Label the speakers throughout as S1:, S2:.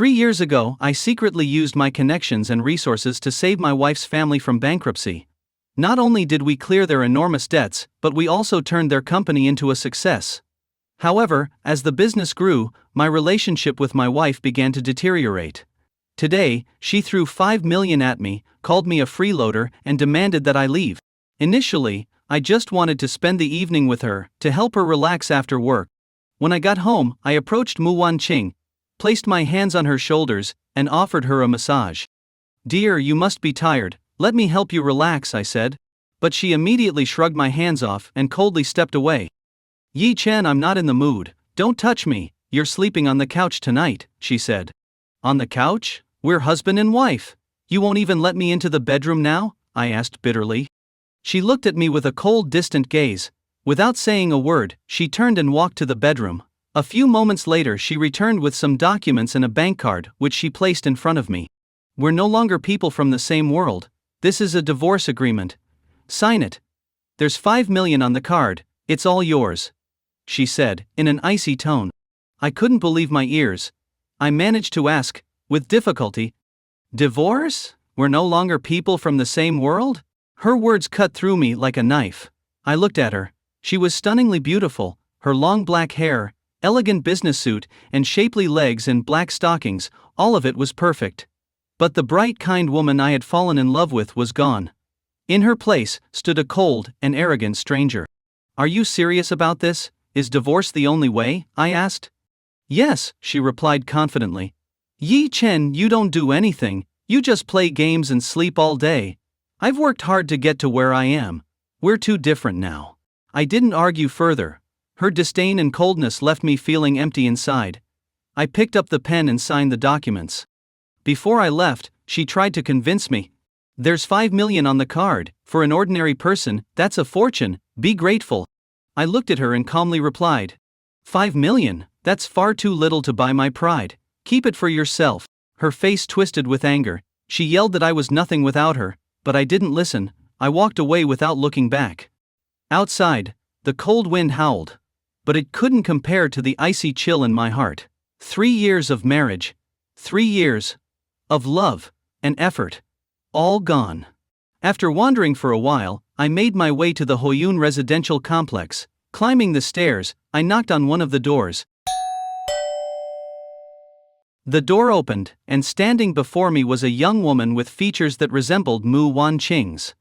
S1: 3 years ago, I secretly used my connections and resources to save my wife's family from bankruptcy. Not only did we clear their enormous debts, but we also turned their company into a success. However, as the business grew, my relationship with my wife began to deteriorate. Today, she threw $5 million at me, called me a freeloader, and demanded that I leave. Initially, I just wanted to spend the evening with her, to help her relax after work. When I got home, I approached Mu Wanqing, placed my hands on her shoulders, and offered her a massage. "Dear, you must be tired, let me help you relax," I said. But she immediately shrugged my hands off and coldly stepped away. "Yi Chen, I'm not in the mood, don't touch me, you're sleeping on the couch tonight," she said. "On the couch? We're husband and wife. You won't even let me into the bedroom now?" I asked bitterly. She looked at me with a cold, distant gaze. Without saying a word, she turned and walked to the bedroom. A few moments later, she returned with some documents and a bank card, which she placed in front of me. "We're no longer people from the same world. This is a divorce agreement. Sign it. There's $5 million on the card, it's all yours," she said, in an icy tone. I couldn't believe my ears. I managed to ask, with difficulty, "Divorce? We're no longer people from the same world?" Her words cut through me like a knife. I looked at her. She was stunningly beautiful, her long black hair, elegant business suit, and shapely legs and black stockings, all of it was perfect. But the bright, kind woman I had fallen in love with was gone. In her place stood a cold and arrogant stranger. "Are you serious about this? Is divorce the only way?" I asked. "Yes," she replied confidently. "Yi Chen, you don't do anything, you just play games and sleep all day. I've worked hard to get to where I am. We're too different now." I didn't argue further. Her disdain and coldness left me feeling empty inside. I picked up the pen and signed the documents. Before I left, she tried to convince me. "There's $5 million on the card, for an ordinary person, that's a fortune, be grateful." I looked at her and calmly replied, "$5 million, that's far too little to buy my pride. Keep it for yourself." Her face twisted with anger. She yelled that I was nothing without her, but I didn't listen. I walked away without looking back. Outside, the cold wind howled. But it couldn't compare to the icy chill in my heart. 3 years of marriage. 3 years of love and effort. All gone. After wandering for a while, I made my way to the Hoyun residential complex. Climbing the stairs, I knocked on one of the doors. The door opened, and standing before me was a young woman with features that resembled Mu Wanqing's.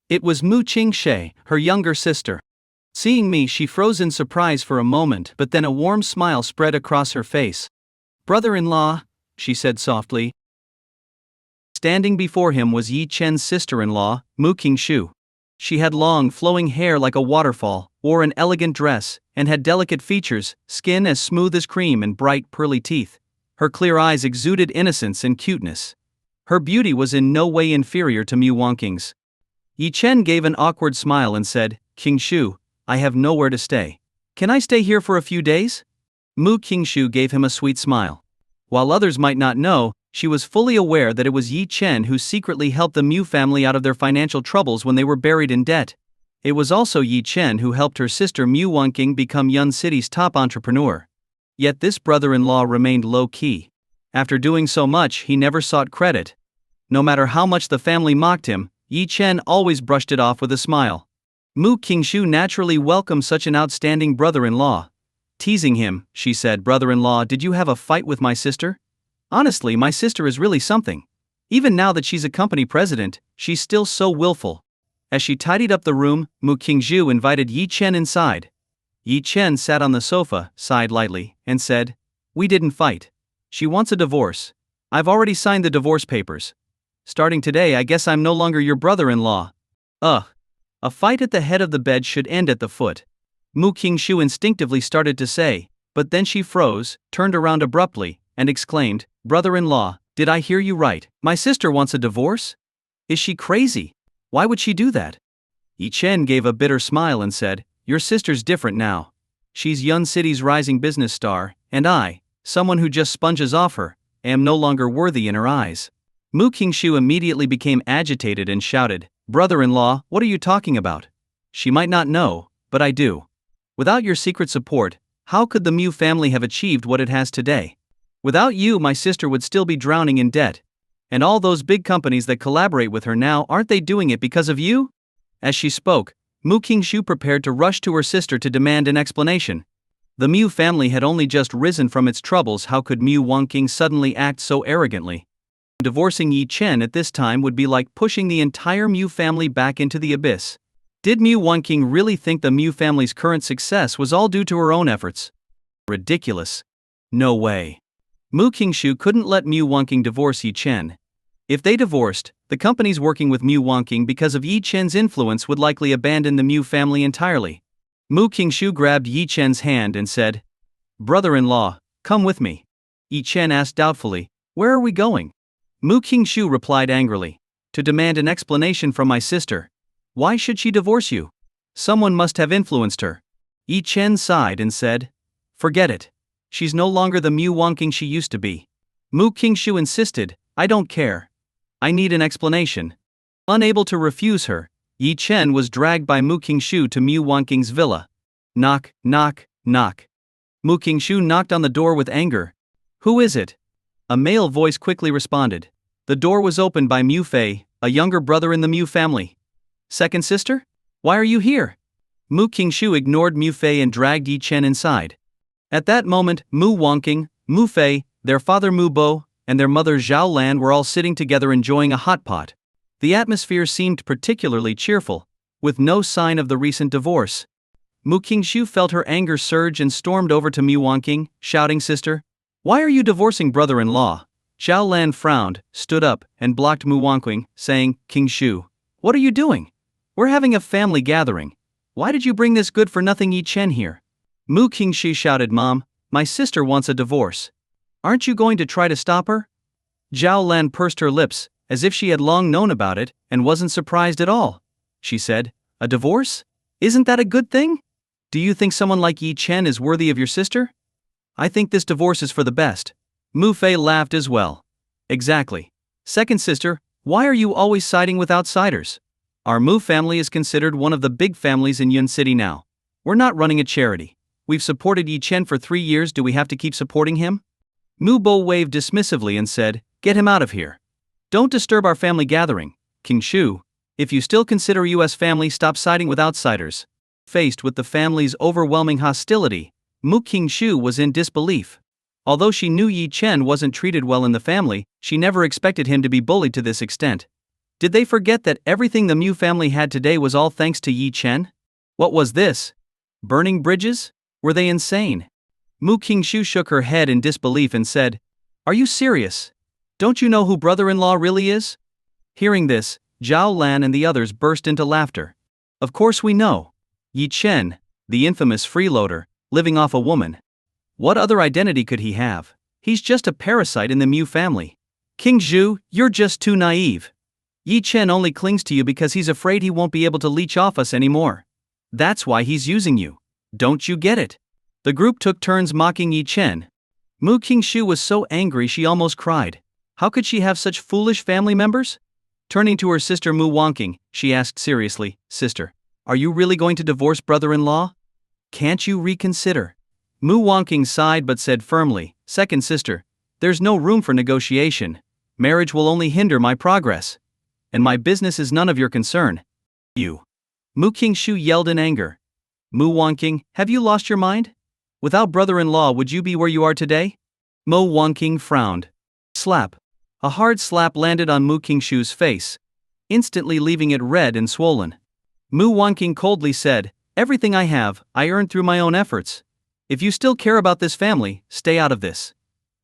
S1: It was Mu Qingshe, her younger sister. Seeing me, she froze in surprise for a moment, but then a warm smile spread across her face. "Brother-in-law," she said softly. Standing before him was Yi Chen's sister-in-law, Mu Qingshu. She had long, flowing hair like a waterfall, wore an elegant dress, and had delicate features, skin as smooth as cream and bright, pearly teeth. Her clear eyes exuded innocence and cuteness. Her beauty was in no way inferior to Mu Wanqing's. Yi Chen gave an awkward smile and said, "Qingshu, I have nowhere to stay. Can I stay here for a few days?" Mu Qingshu gave him a sweet smile. While others might not know, she was fully aware that it was Yi Chen who secretly helped the Mu family out of their financial troubles when they were buried in debt. It was also Yi Chen who helped her sister Mu Wanqing become Yun City's top entrepreneur. Yet this brother-in-law remained low-key. After doing so much, he never sought credit. No matter how much the family mocked him, Yi Chen always brushed it off with a smile. Mu Qingshu naturally welcomed such an outstanding brother-in-law. Teasing him, she said, "Brother-in-law, did you have a fight with my sister? Honestly, my sister is really something. Even now that she's a company president, she's still so willful." As she tidied up the room, Mu Qingshu invited Yi Chen inside. Yi Chen sat on the sofa, sighed lightly, and said, "We didn't fight. She wants a divorce. I've already signed the divorce papers. Starting today, I guess I'm no longer your brother-in-law." Ugh. A fight at the head of the bed should end at the foot. Mu Qingshu instinctively started to say, but then she froze, turned around abruptly, and exclaimed, "Brother-in-law, did I hear you right? My sister wants a divorce? Is she crazy? Why would she do that?" Yi Chen gave a bitter smile and said, "Your sister's different now. She's Yun City's rising business star, and I, someone who just sponges off her, am no longer worthy in her eyes." Mu Qingshu immediately became agitated and shouted, "Brother-in-law, what are you talking about? She might not know, but I do. Without your secret support, how could the Mu family have achieved what it has today? Without you, my sister would still be drowning in debt. And all those big companies that collaborate with her now, aren't they doing it because of you? As she spoke, Mu Qingshu prepared to rush to her sister to demand an explanation. The Mu family had only just risen from its troubles. How could Mu Wangqing suddenly act so arrogantly? Divorcing Yi Chen at this time would be like pushing the entire Mu family back into the abyss. Did Mu Wangqing really think the Mu family's current success was all due to her own efforts? Ridiculous. No way. Mu Qingshu couldn't let Mu Wangqing divorce Yi Chen. If they divorced, the companies working with Mu Wangqing because of Yi Chen's influence would likely abandon the Mu family entirely. Mu Qingshu grabbed Yi Chen's hand and said, "Brother-in-law, come with me." Yi Chen asked doubtfully, "Where are we going?" Mu Qingshu replied angrily, "To demand an explanation from my sister. Why should she divorce you? Someone must have influenced her." Yi Chen sighed and said, "Forget it. She's no longer the Mu Wangqing she used to be." Mu Qingshu insisted, "I don't care. I need an explanation." Unable to refuse her, Yi Chen was dragged by Mu Qingshu to Mu Wangqing's villa. Knock, knock, knock. Mu Qingshu knocked on the door with anger. "Who is it?" A male voice quickly responded. The door was opened by Mu Fei, a younger brother in the Mu family. "Second sister? Why are you here?" Mu Qingshu ignored Mu Fei and dragged Yi Chen inside. At that moment, Mu Wangqing, Mu Fei, their father Mu Bo, and their mother Zhao Lan were all sitting together enjoying a hot pot. The atmosphere seemed particularly cheerful, with no sign of the recent divorce. Mu Qingshu felt her anger surge and stormed over to Mu Wangqing, shouting, "Sister, why are you divorcing brother-in-law?" Zhao Lan frowned, stood up, and blocked Mu Wangqing, saying, "Qingshu, what are you doing? We're having a family gathering. Why did you bring this good-for-nothing Yi Chen here?" Mu Qingshu shouted, "Mom, my sister wants a divorce. Aren't you going to try to stop her?" Zhao Lan pursed her lips, as if she had long known about it, and wasn't surprised at all. She said, "A divorce? Isn't that a good thing? Do you think someone like Yi Chen is worthy of your sister?" "I think this divorce is for the best." Mu Fei laughed as well. "Exactly. Second sister, why are you always siding with outsiders? Our Mu family is considered one of the big families in Yun City now. We're not running a charity. We've supported Yi Chen for 3 years. Do we have to keep supporting him?" Mu Bo waved dismissively and said, "Get him out of here. Don't disturb our family gathering. Qingshu, if you still consider US family, stop siding with outsiders." Faced with the family's overwhelming hostility, Mu Qingshu was in disbelief. Although she knew Yi Chen wasn't treated well in the family, she never expected him to be bullied to this extent. Did they forget that everything the Mu family had today was all thanks to Yi Chen? What was this? Burning bridges? Were they insane? Mu Qingshu shook her head in disbelief and said, "Are you serious? Don't you know who brother-in-law really is?" Hearing this, Zhao Lan and the others burst into laughter. "Of course we know. Yi Chen, the infamous freeloader, living off a woman. What other identity could he have? He's just a parasite in the Mu family. Qingshu, you're just too naive. Yi Chen only clings to you because he's afraid he won't be able to leech off us anymore. That's why he's using you. Don't you get it?" The group took turns mocking Yi Chen. Mu Qingshu was so angry she almost cried. How could she have such foolish family members? Turning to her sister Mu Wangqing, she asked seriously, "Sister, are you really going to divorce brother-in-law? Can't you reconsider?" Mu Wangqing sighed but said firmly, "Second sister, there's no room for negotiation. Marriage will only hinder my progress. And my business is none of your concern." "You!" Mu Qingshu yelled in anger. "Mu Wangqing, have you lost your mind? Without brother-in-law, would you be where you are today?" Mu Wangqing frowned. Slap. A hard slap landed on Mu Qingshu's face, instantly leaving it red and swollen. Mu Wangqing coldly said, "Everything I have, I earned through my own efforts. If you still care about this family, stay out of this.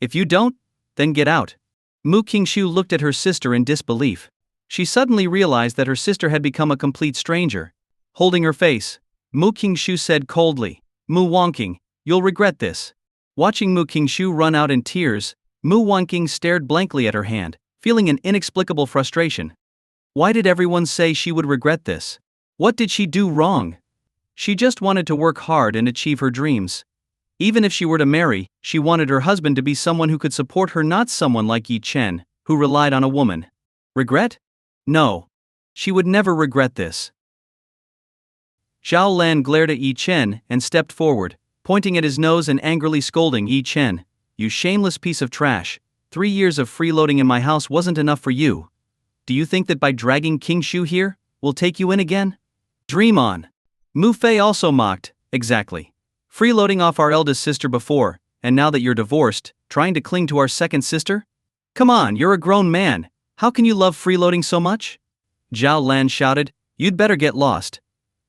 S1: If you don't, then get out." Mu Qingshu looked at her sister in disbelief. She suddenly realized that her sister had become a complete stranger. Holding her face, Mu Qingshu said coldly, "Mu Wangqing, you'll regret this." Watching Mu Qingshu run out in tears, Mu Wangqing stared blankly at her hand, feeling an inexplicable frustration. Why did everyone say she would regret this? What did she do wrong? She just wanted to work hard and achieve her dreams. Even if she were to marry, she wanted her husband to be someone who could support her, not someone like Yi Chen, who relied on a woman. Regret? No. She would never regret this. Zhao Lan glared at Yi Chen and stepped forward, pointing at his nose and angrily scolding Yi Chen. You shameless piece of trash. 3 years of freeloading in my house wasn't enough for you. Do you think that by dragging King Shu here, we'll take you in again? Dream on. Mu Fei also mocked. Exactly. Freeloading off our eldest sister before, and now that you're divorced, trying to cling to our second sister? Come on, you're a grown man. How can you love freeloading so much? Zhao Lan shouted, You'd better get lost.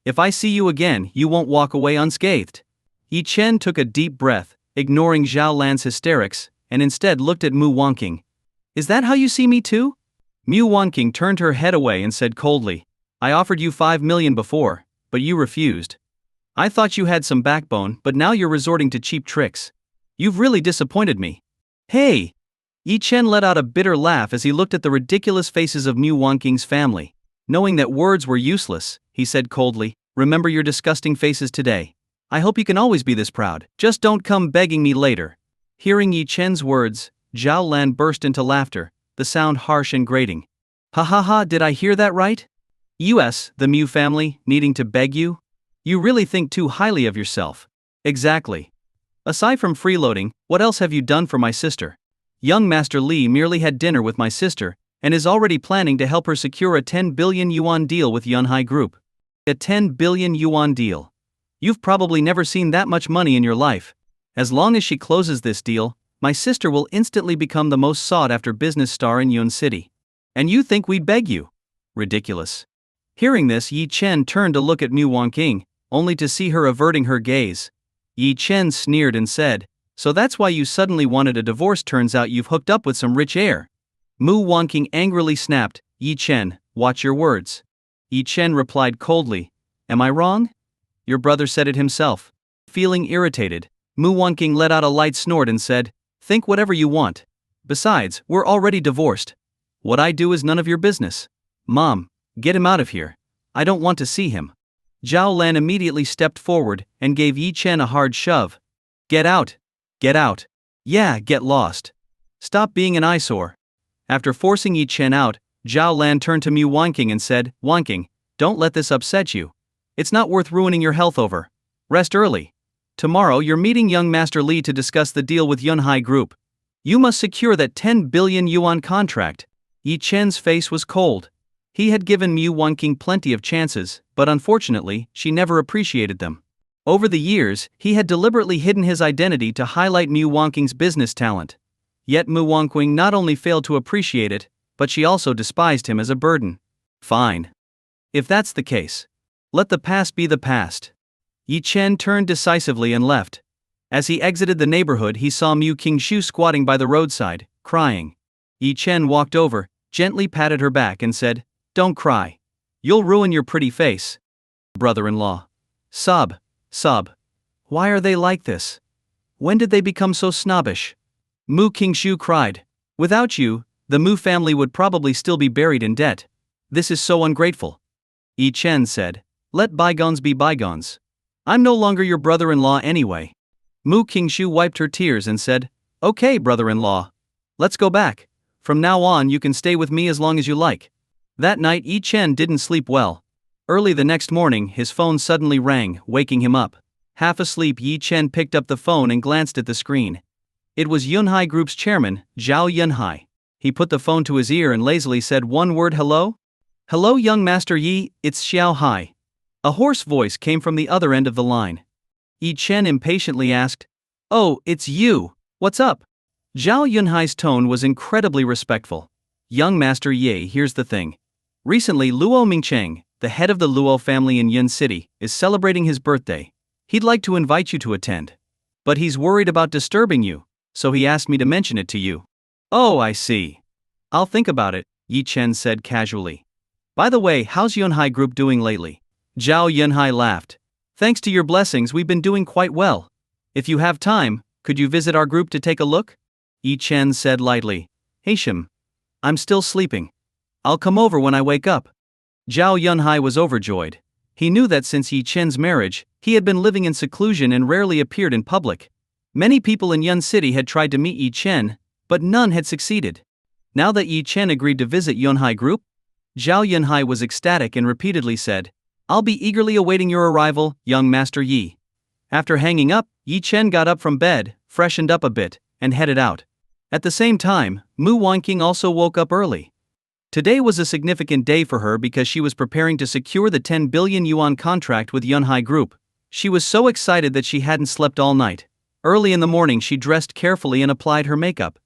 S1: If I see you again, you won't walk away unscathed. Yi Chen took a deep breath, ignoring Zhao Lan's hysterics, and instead looked at Mu Wanqing. Is that how you see me too? Mu Wanqing turned her head away and said coldly, I offered you 5 million before, but you refused. I thought you had some backbone, but now you're resorting to cheap tricks. You've really disappointed me. Hey! Yi Chen let out a bitter laugh as he looked at the ridiculous faces of Mu Wanqing's family. Knowing that words were useless, he said coldly, Remember your disgusting faces today. I hope you can always be this proud. Just don't come begging me later. Hearing Yi Chen's words, Zhao Lan burst into laughter, the sound harsh and grating. Ha ha ha, did I hear that right? US, the Mu family, needing to beg you? You really think too highly of yourself. Exactly. Aside from freeloading, what else have you done for my sister? Young Master Li merely had dinner with my sister, and is already planning to help her secure a 10 billion yuan deal with Yunhai Group. A 10 billion yuan deal. You've probably never seen that much money in your life. As long as she closes this deal, my sister will instantly become the most sought-after business star in Yun City. And you think we'd beg you? Ridiculous. Hearing this, Yi Chen turned to look at Mu Wanqing, only to see her averting her gaze. Yi Chen sneered and said, So that's why you suddenly wanted a divorce? Turns out you've hooked up with some rich heir. Mu Wanqing angrily snapped, Yi Chen, watch your words. Yi Chen replied coldly, Am I wrong? Your brother said it himself. Feeling irritated, Mu Wanqing let out a light snort and said, Think whatever you want. Besides, we're already divorced. What I do is none of your business. Mom, get him out of here. I don't want to see him. Zhao Lan immediately stepped forward and gave Yi Chen a hard shove. Get out. Get out. Yeah, get lost. Stop being an eyesore. After forcing Yi Chen out, Zhao Lan turned to Mu Wanqing and said, Wanqing, don't let this upset you. It's not worth ruining your health over. Rest early. Tomorrow you're meeting young Master Li to discuss the deal with Yunhai Group. You must secure that 10 billion yuan contract. Yi Chen's face was cold. He had given Mu Wanqing plenty of chances, but unfortunately, she never appreciated them. Over the years, he had deliberately hidden his identity to highlight Mu Wanqing's business talent. Yet Mu Wanqing not only failed to appreciate it, but she also despised him as a burden. Fine. If that's the case, let the past be the past. Yi Chen turned decisively and left. As he exited the neighborhood, he saw Mu Qingshu squatting by the roadside, crying. Yi Chen walked over, gently patted her back and said, Don't cry. You'll ruin your pretty face. Brother-in-law. Sob. Why are they like this? When did they become so snobbish? Mu Qingshu cried. Without you, the Mu family would probably still be buried in debt. This is so ungrateful. Yi Chen said, Let bygones be bygones. I'm no longer your brother-in-law anyway. Mu Qingshu wiped her tears and said, Okay, brother-in-law. Let's go back. From now on you can stay with me as long as you like. That night Yi Chen didn't sleep well. Early the next morning his phone suddenly rang, waking him up. Half asleep, Yi Chen picked up the phone and glanced at the screen. It was Yunhai Group's chairman, Zhao Yunhai. He put the phone to his ear and lazily said one word, Hello? Hello, young Master Yi, it's Xiao Hai. A hoarse voice came from the other end of the line. Yi Chen impatiently asked, Oh, it's you. What's up? Zhao Yunhai's tone was incredibly respectful. Young Master Yi, here's the thing. Recently Luo Mingcheng, the head of the Luo family in Yun City, is celebrating his birthday. He'd like to invite you to attend. But he's worried about disturbing you, so he asked me to mention it to you. Oh, I see. I'll think about it, Yi Chen said casually. By the way, how's Yunhai Group doing lately? Zhao Yunhai laughed. Thanks to your blessings we've been doing quite well. If you have time, could you visit our group to take a look? Yi Chen said lightly. Hashim. I'm still sleeping. I'll come over when I wake up. Zhao Yunhai was overjoyed. He knew that since Yi Chen's marriage, he had been living in seclusion and rarely appeared in public. Many people in Yun City had tried to meet Yi Chen, but none had succeeded. Now that Yi Chen agreed to visit Yunhai Group, Zhao Yunhai was ecstatic and repeatedly said, I'll be eagerly awaiting your arrival, young Master Yi. After hanging up, Yi Chen got up from bed, freshened up a bit, and headed out. At the same time, Mu Wanqing also woke up early. Today was a significant day for her because she was preparing to secure the 10 billion yuan contract with Yunhai Group. She was so excited that she hadn't slept all night. Early in the morning she dressed carefully and applied her makeup.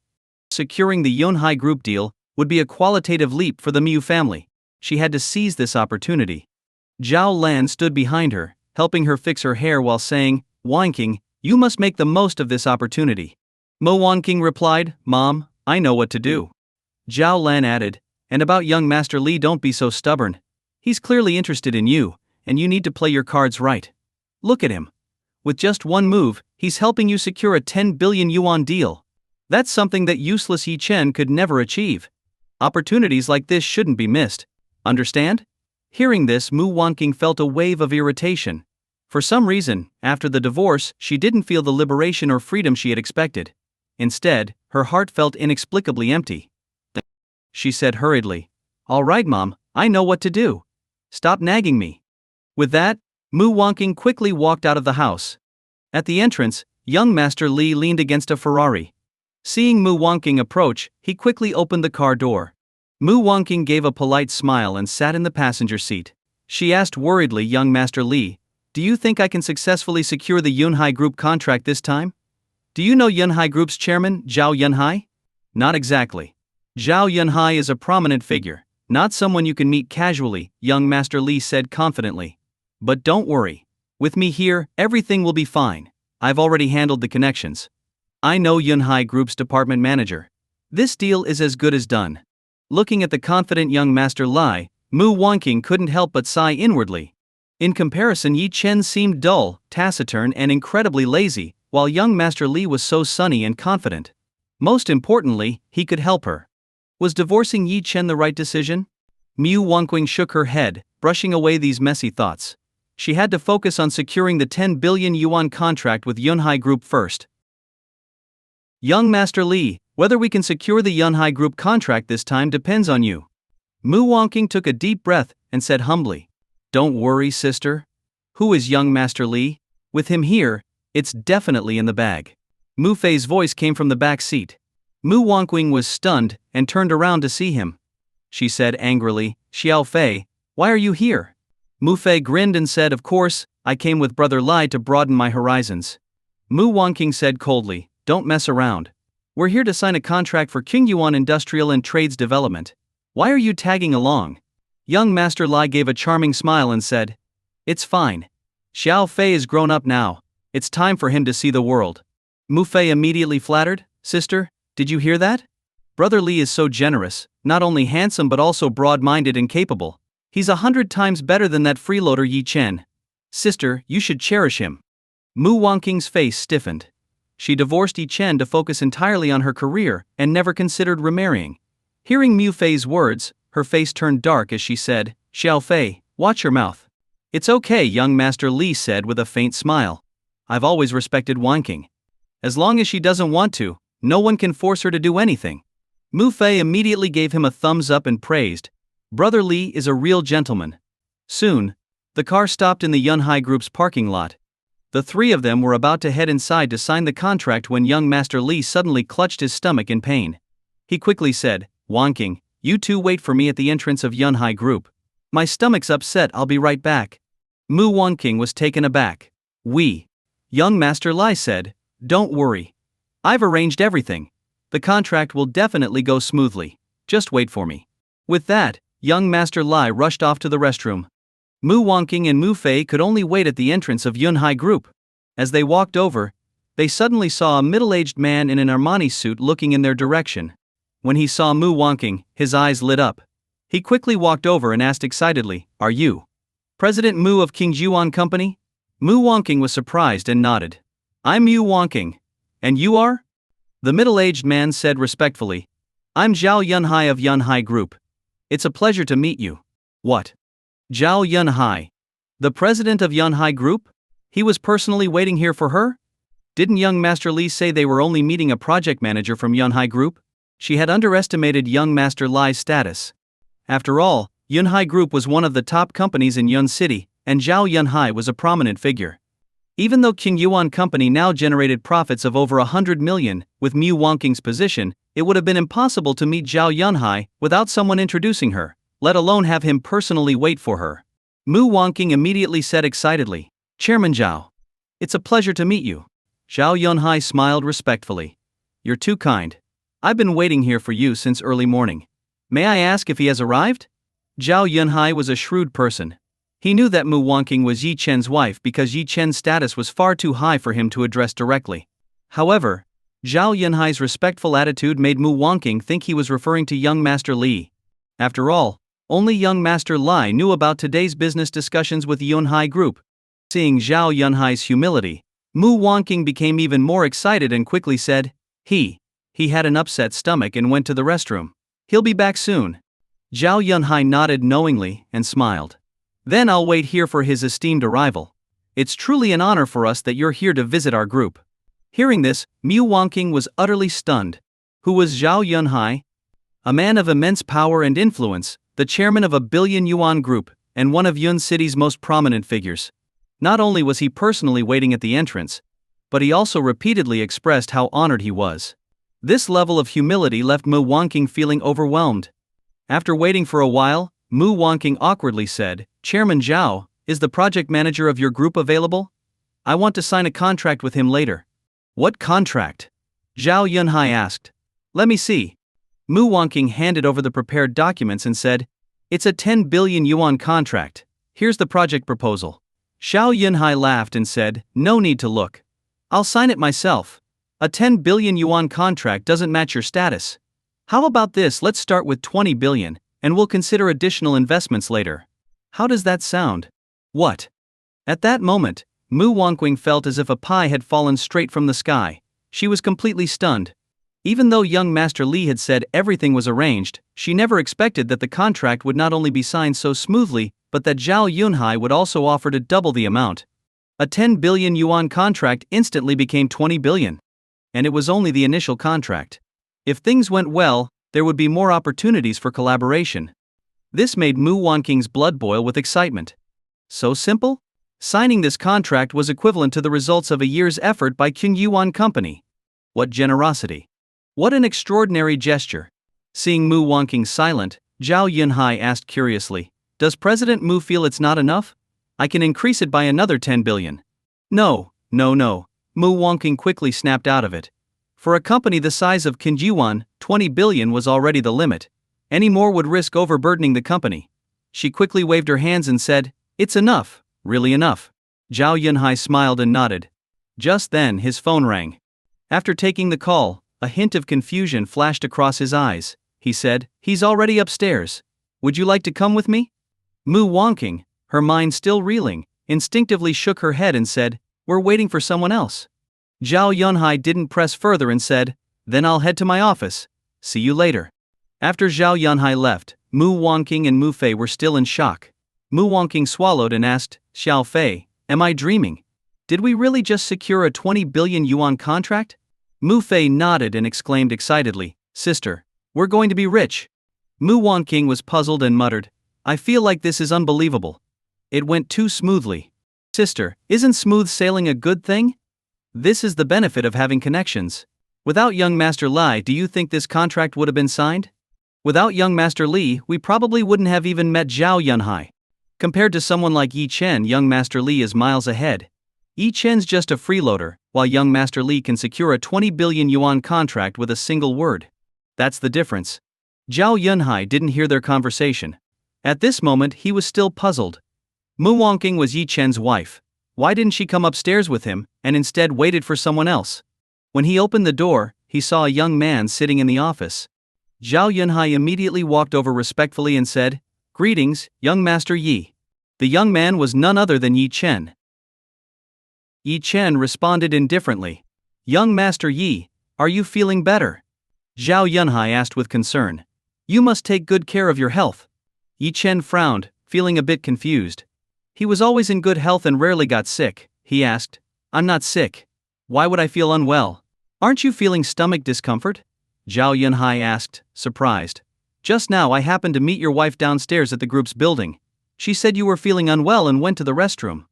S1: Securing the Yunhai Group deal would be a qualitative leap for the Mu family. She had to seize this opportunity. Zhao Lan stood behind her, helping her fix her hair while saying, "Wanqing, you must make the most of this opportunity." Mo Wanqing replied, "Mom, I know what to do." Zhao Lan added, "And about young Master Li, don't be so stubborn. He's clearly interested in you, and you need to play your cards right. Look at him. With just one move, he's helping you secure a 10 billion yuan deal. That's something that useless Yi Chen could never achieve. Opportunities like this shouldn't be missed. Understand?" Hearing this, Mu Wanqing felt a wave of irritation. For some reason, after the divorce, she didn't feel the liberation or freedom she had expected. Instead, her heart felt inexplicably empty. She said hurriedly, "All right, Mom, I know what to do. Stop nagging me." With that, Mu Wanqing quickly walked out of the house. At the entrance, young Master Li leaned against a Ferrari. Seeing Mu Wanqing approach, he quickly opened the car door. Mu Wanqing gave a polite smile and sat in the passenger seat. She asked worriedly, "Young Master Li, do you think I can successfully secure the Yunhai Group contract this time? Do you know Yunhai Group's chairman, Zhao Yunhai?" "Not exactly. Zhao Yunhai is a prominent figure, not someone you can meet casually," young Master Li said confidently. "But don't worry. With me here, everything will be fine. I've already handled the connections. I know Yunhai Group's department manager. This deal is as good as done." Looking at the confident young Master Li, Mu Wanqing couldn't help but sigh inwardly. In comparison, Yi Chen seemed dull, taciturn and incredibly lazy, while young Master Li was so sunny and confident. Most importantly, he could help her. Was divorcing Yi Chen the right decision? Mu Wanqing shook her head, brushing away these messy thoughts. She had to focus on securing the 10 billion yuan contract with Yunhai Group first. "Young Master Li, whether we can secure the Yunhai Group contract this time depends on you." Mu Wanqing took a deep breath and said humbly, "Don't worry, sister. Who is young Master Li? With him here, it's definitely in the bag." Mu Fei's voice came from the back seat. Mu Wanqing was stunned and turned around to see him. She said angrily, "Xiao Fei, why are you here?" Mu Fei grinned and said, "Of course, I came with Brother Lai to broaden my horizons." Mu Wanqing said coldly, "Don't mess around. We're here to sign a contract for Qingyuan Industrial and Trades Development. Why are you tagging along?" Young Master Lai gave a charming smile and said, "It's fine. Xiao Fei is grown up now. It's time for him to see the world." Mu Fei immediately flattered, "Sister, did you hear that? Brother Li is so generous, not only handsome but also broad-minded and capable. He's 100 times better than that freeloader Yi Chen. Sister, you should cherish him." Mu Wanqing's face stiffened. She divorced Yi Chen to focus entirely on her career and never considered remarrying. Hearing Mu Fei's words, her face turned dark as she said, "Xiao Fei, watch your mouth." "It's okay," young Master Li said with a faint smile. "I've always respected Wanqing. As long as she doesn't want to, no one can force her to do anything." Mu Fei immediately gave him a thumbs up and praised, "Brother Li is a real gentleman." Soon, the car stopped in the Yunhai Group's parking lot. The three of them were about to head inside to sign the contract when young Master Li suddenly clutched his stomach in pain. He quickly said, "Wanqing, you two wait for me at the entrance of Yunhai Group. My stomach's upset, I'll be right back." Mu Wanqing was taken aback. Young Master Li said, "Don't worry. I've arranged everything. The contract will definitely go smoothly. Just wait for me." With that, young Master Li rushed off to the restroom. Mu Wanqing and Mu Fei could only wait at the entrance of Yunhai Group. As they walked over, they suddenly saw a middle-aged man in an Armani suit looking in their direction. When he saw Mu Wanqing, his eyes lit up. He quickly walked over and asked excitedly, "Are you President Mu of Qingyuan Company?" Mu Wanqing was surprised and nodded. "I'm Mu Wanqing. And you are?" The middle-aged man said respectfully, "I'm Zhao Yunhai of Yunhai Group. It's a pleasure to meet you." "What? Zhao Yunhai? The president of Yunhai Group? He was personally waiting here for her? Didn't young Master Li say they were only meeting a project manager from Yunhai Group?" She had underestimated young Master Li's status. After all, Yunhai Group was one of the top companies in Yun City, and Zhao Yunhai was a prominent figure. Even though King Yuan Company now generated profits of over 100 million, with Mu Wangqing's position, it would have been impossible to meet Zhao Yunhai without someone introducing her, let alone have him personally wait for her. Mu Wangqing immediately said excitedly, "Chairman Zhao. It's a pleasure to meet you." Zhao Yunhai smiled respectfully. "You're too kind. I've been waiting here for you since early morning. May I ask if he has arrived?" Zhao Yunhai was a shrewd person. He knew that Mu Wangqing was Yi Chen's wife because Yi Chen's status was far too high for him to address directly. However, Zhao Yunhai's respectful attitude made Mu Wangqing think he was referring to young Master Li. After all, only young Master Li knew about today's business discussions with Yunhai Group. Seeing Zhao Yunhai's humility, Mu Wangqing became even more excited and quickly said, He had an upset stomach and went to the restroom. He'll be back soon." Zhao Yunhai nodded knowingly and smiled. "Then I'll wait here for his esteemed arrival. It's truly an honor for us that you're here to visit our group." Hearing this, Mu Wangqing was utterly stunned. Who was Zhao Yunhai? A man of immense power and influence, the chairman of a billion-yuan group, and one of Yun City's most prominent figures. Not only was he personally waiting at the entrance, but he also repeatedly expressed how honored he was. This level of humility left Mu Wangqing feeling overwhelmed. After waiting for a while, Mu Wangqing awkwardly said, "Chairman Zhao, is the project manager of your group available? I want to sign a contract with him later." "What contract?" Zhao Yunhai asked. "Let me see." Mu Wangqing handed over the prepared documents and said, "It's a 10 billion yuan contract. Here's the project proposal." Zhao Yunhai laughed and said, "No need to look. I'll sign it myself. A 10 billion yuan contract doesn't match your status. How about this, let's start with 20 billion, and we'll consider additional investments later. How does that sound?" "What?" At that moment, Mu Wangqing felt as if a pie had fallen straight from the sky. She was completely stunned. Even though young Master Li had said everything was arranged, she never expected that the contract would not only be signed so smoothly, but that Zhao Yunhai would also offer to double the amount. A 10 billion yuan contract instantly became 20 billion. And it was only the initial contract. If things went well, there would be more opportunities for collaboration. This made Mu Wangqing's blood boil with excitement. So simple? Signing this contract was equivalent to the results of a year's effort by King Yuan Company. What generosity! What an extraordinary gesture! Seeing Mu Wangqing silent, Zhao Yunhai asked curiously, "Does President Mu feel it's not enough? I can increase it by another 10 billion. No. Mu Wangqing quickly snapped out of it. For a company the size of King Yuan, 20 billion was already the limit. Any more would risk overburdening the company. She quickly waved her hands and said, "It's enough, really enough." Zhao Yunhai smiled and nodded. Just then his phone rang. After taking the call, a hint of confusion flashed across his eyes. He said, "He's already upstairs. Would you like to come with me?" Mu Wangqing, her mind still reeling, instinctively shook her head and said, "We're waiting for someone else." Zhao Yunhai didn't press further and said, "Then I'll head to my office. See you later." After Zhao Yunhai left, Mu Wangqing and Mu Fei were still in shock. Mu Wangqing swallowed and asked, "Xiao Fei, am I dreaming? Did we really just secure a 20 billion yuan contract?" Mu Fei nodded and exclaimed excitedly, "Sister, we're going to be rich." Mu Wangqing was puzzled and muttered, "I feel like this is unbelievable. It went too smoothly." "Sister, isn't smooth sailing a good thing? This is the benefit of having connections. Without young Master Li, do you think this contract would have been signed? Without young Master Li, we probably wouldn't have even met Zhao Yunhai. Compared to someone like Yi Chen, young Master Li is miles ahead. Yi Chen's just a freeloader, while young Master Li can secure a 20 billion yuan contract with a single word. That's the difference." Zhao Yunhai didn't hear their conversation. At this moment he was still puzzled. Mu Wangqing was Yi Chen's wife. Why didn't she come upstairs with him, and instead waited for someone else? When he opened the door, he saw a young man sitting in the office. Zhao Yunhai immediately walked over respectfully and said, "Greetings, young Master Yi." The young man was none other than Yi Chen. Yi Chen responded indifferently. "Young Master Yi, are you feeling better?" Zhao Yunhai asked with concern. "You must take good care of your health." Yi Chen frowned, feeling a bit confused. He was always in good health and rarely got sick. He asked, "I'm not sick. Why would I feel unwell? Aren't you feeling stomach discomfort?" Zhao Yunhai asked, surprised. "Just now I happened to meet your wife downstairs at the group's building. She said you were feeling unwell and went to the restroom."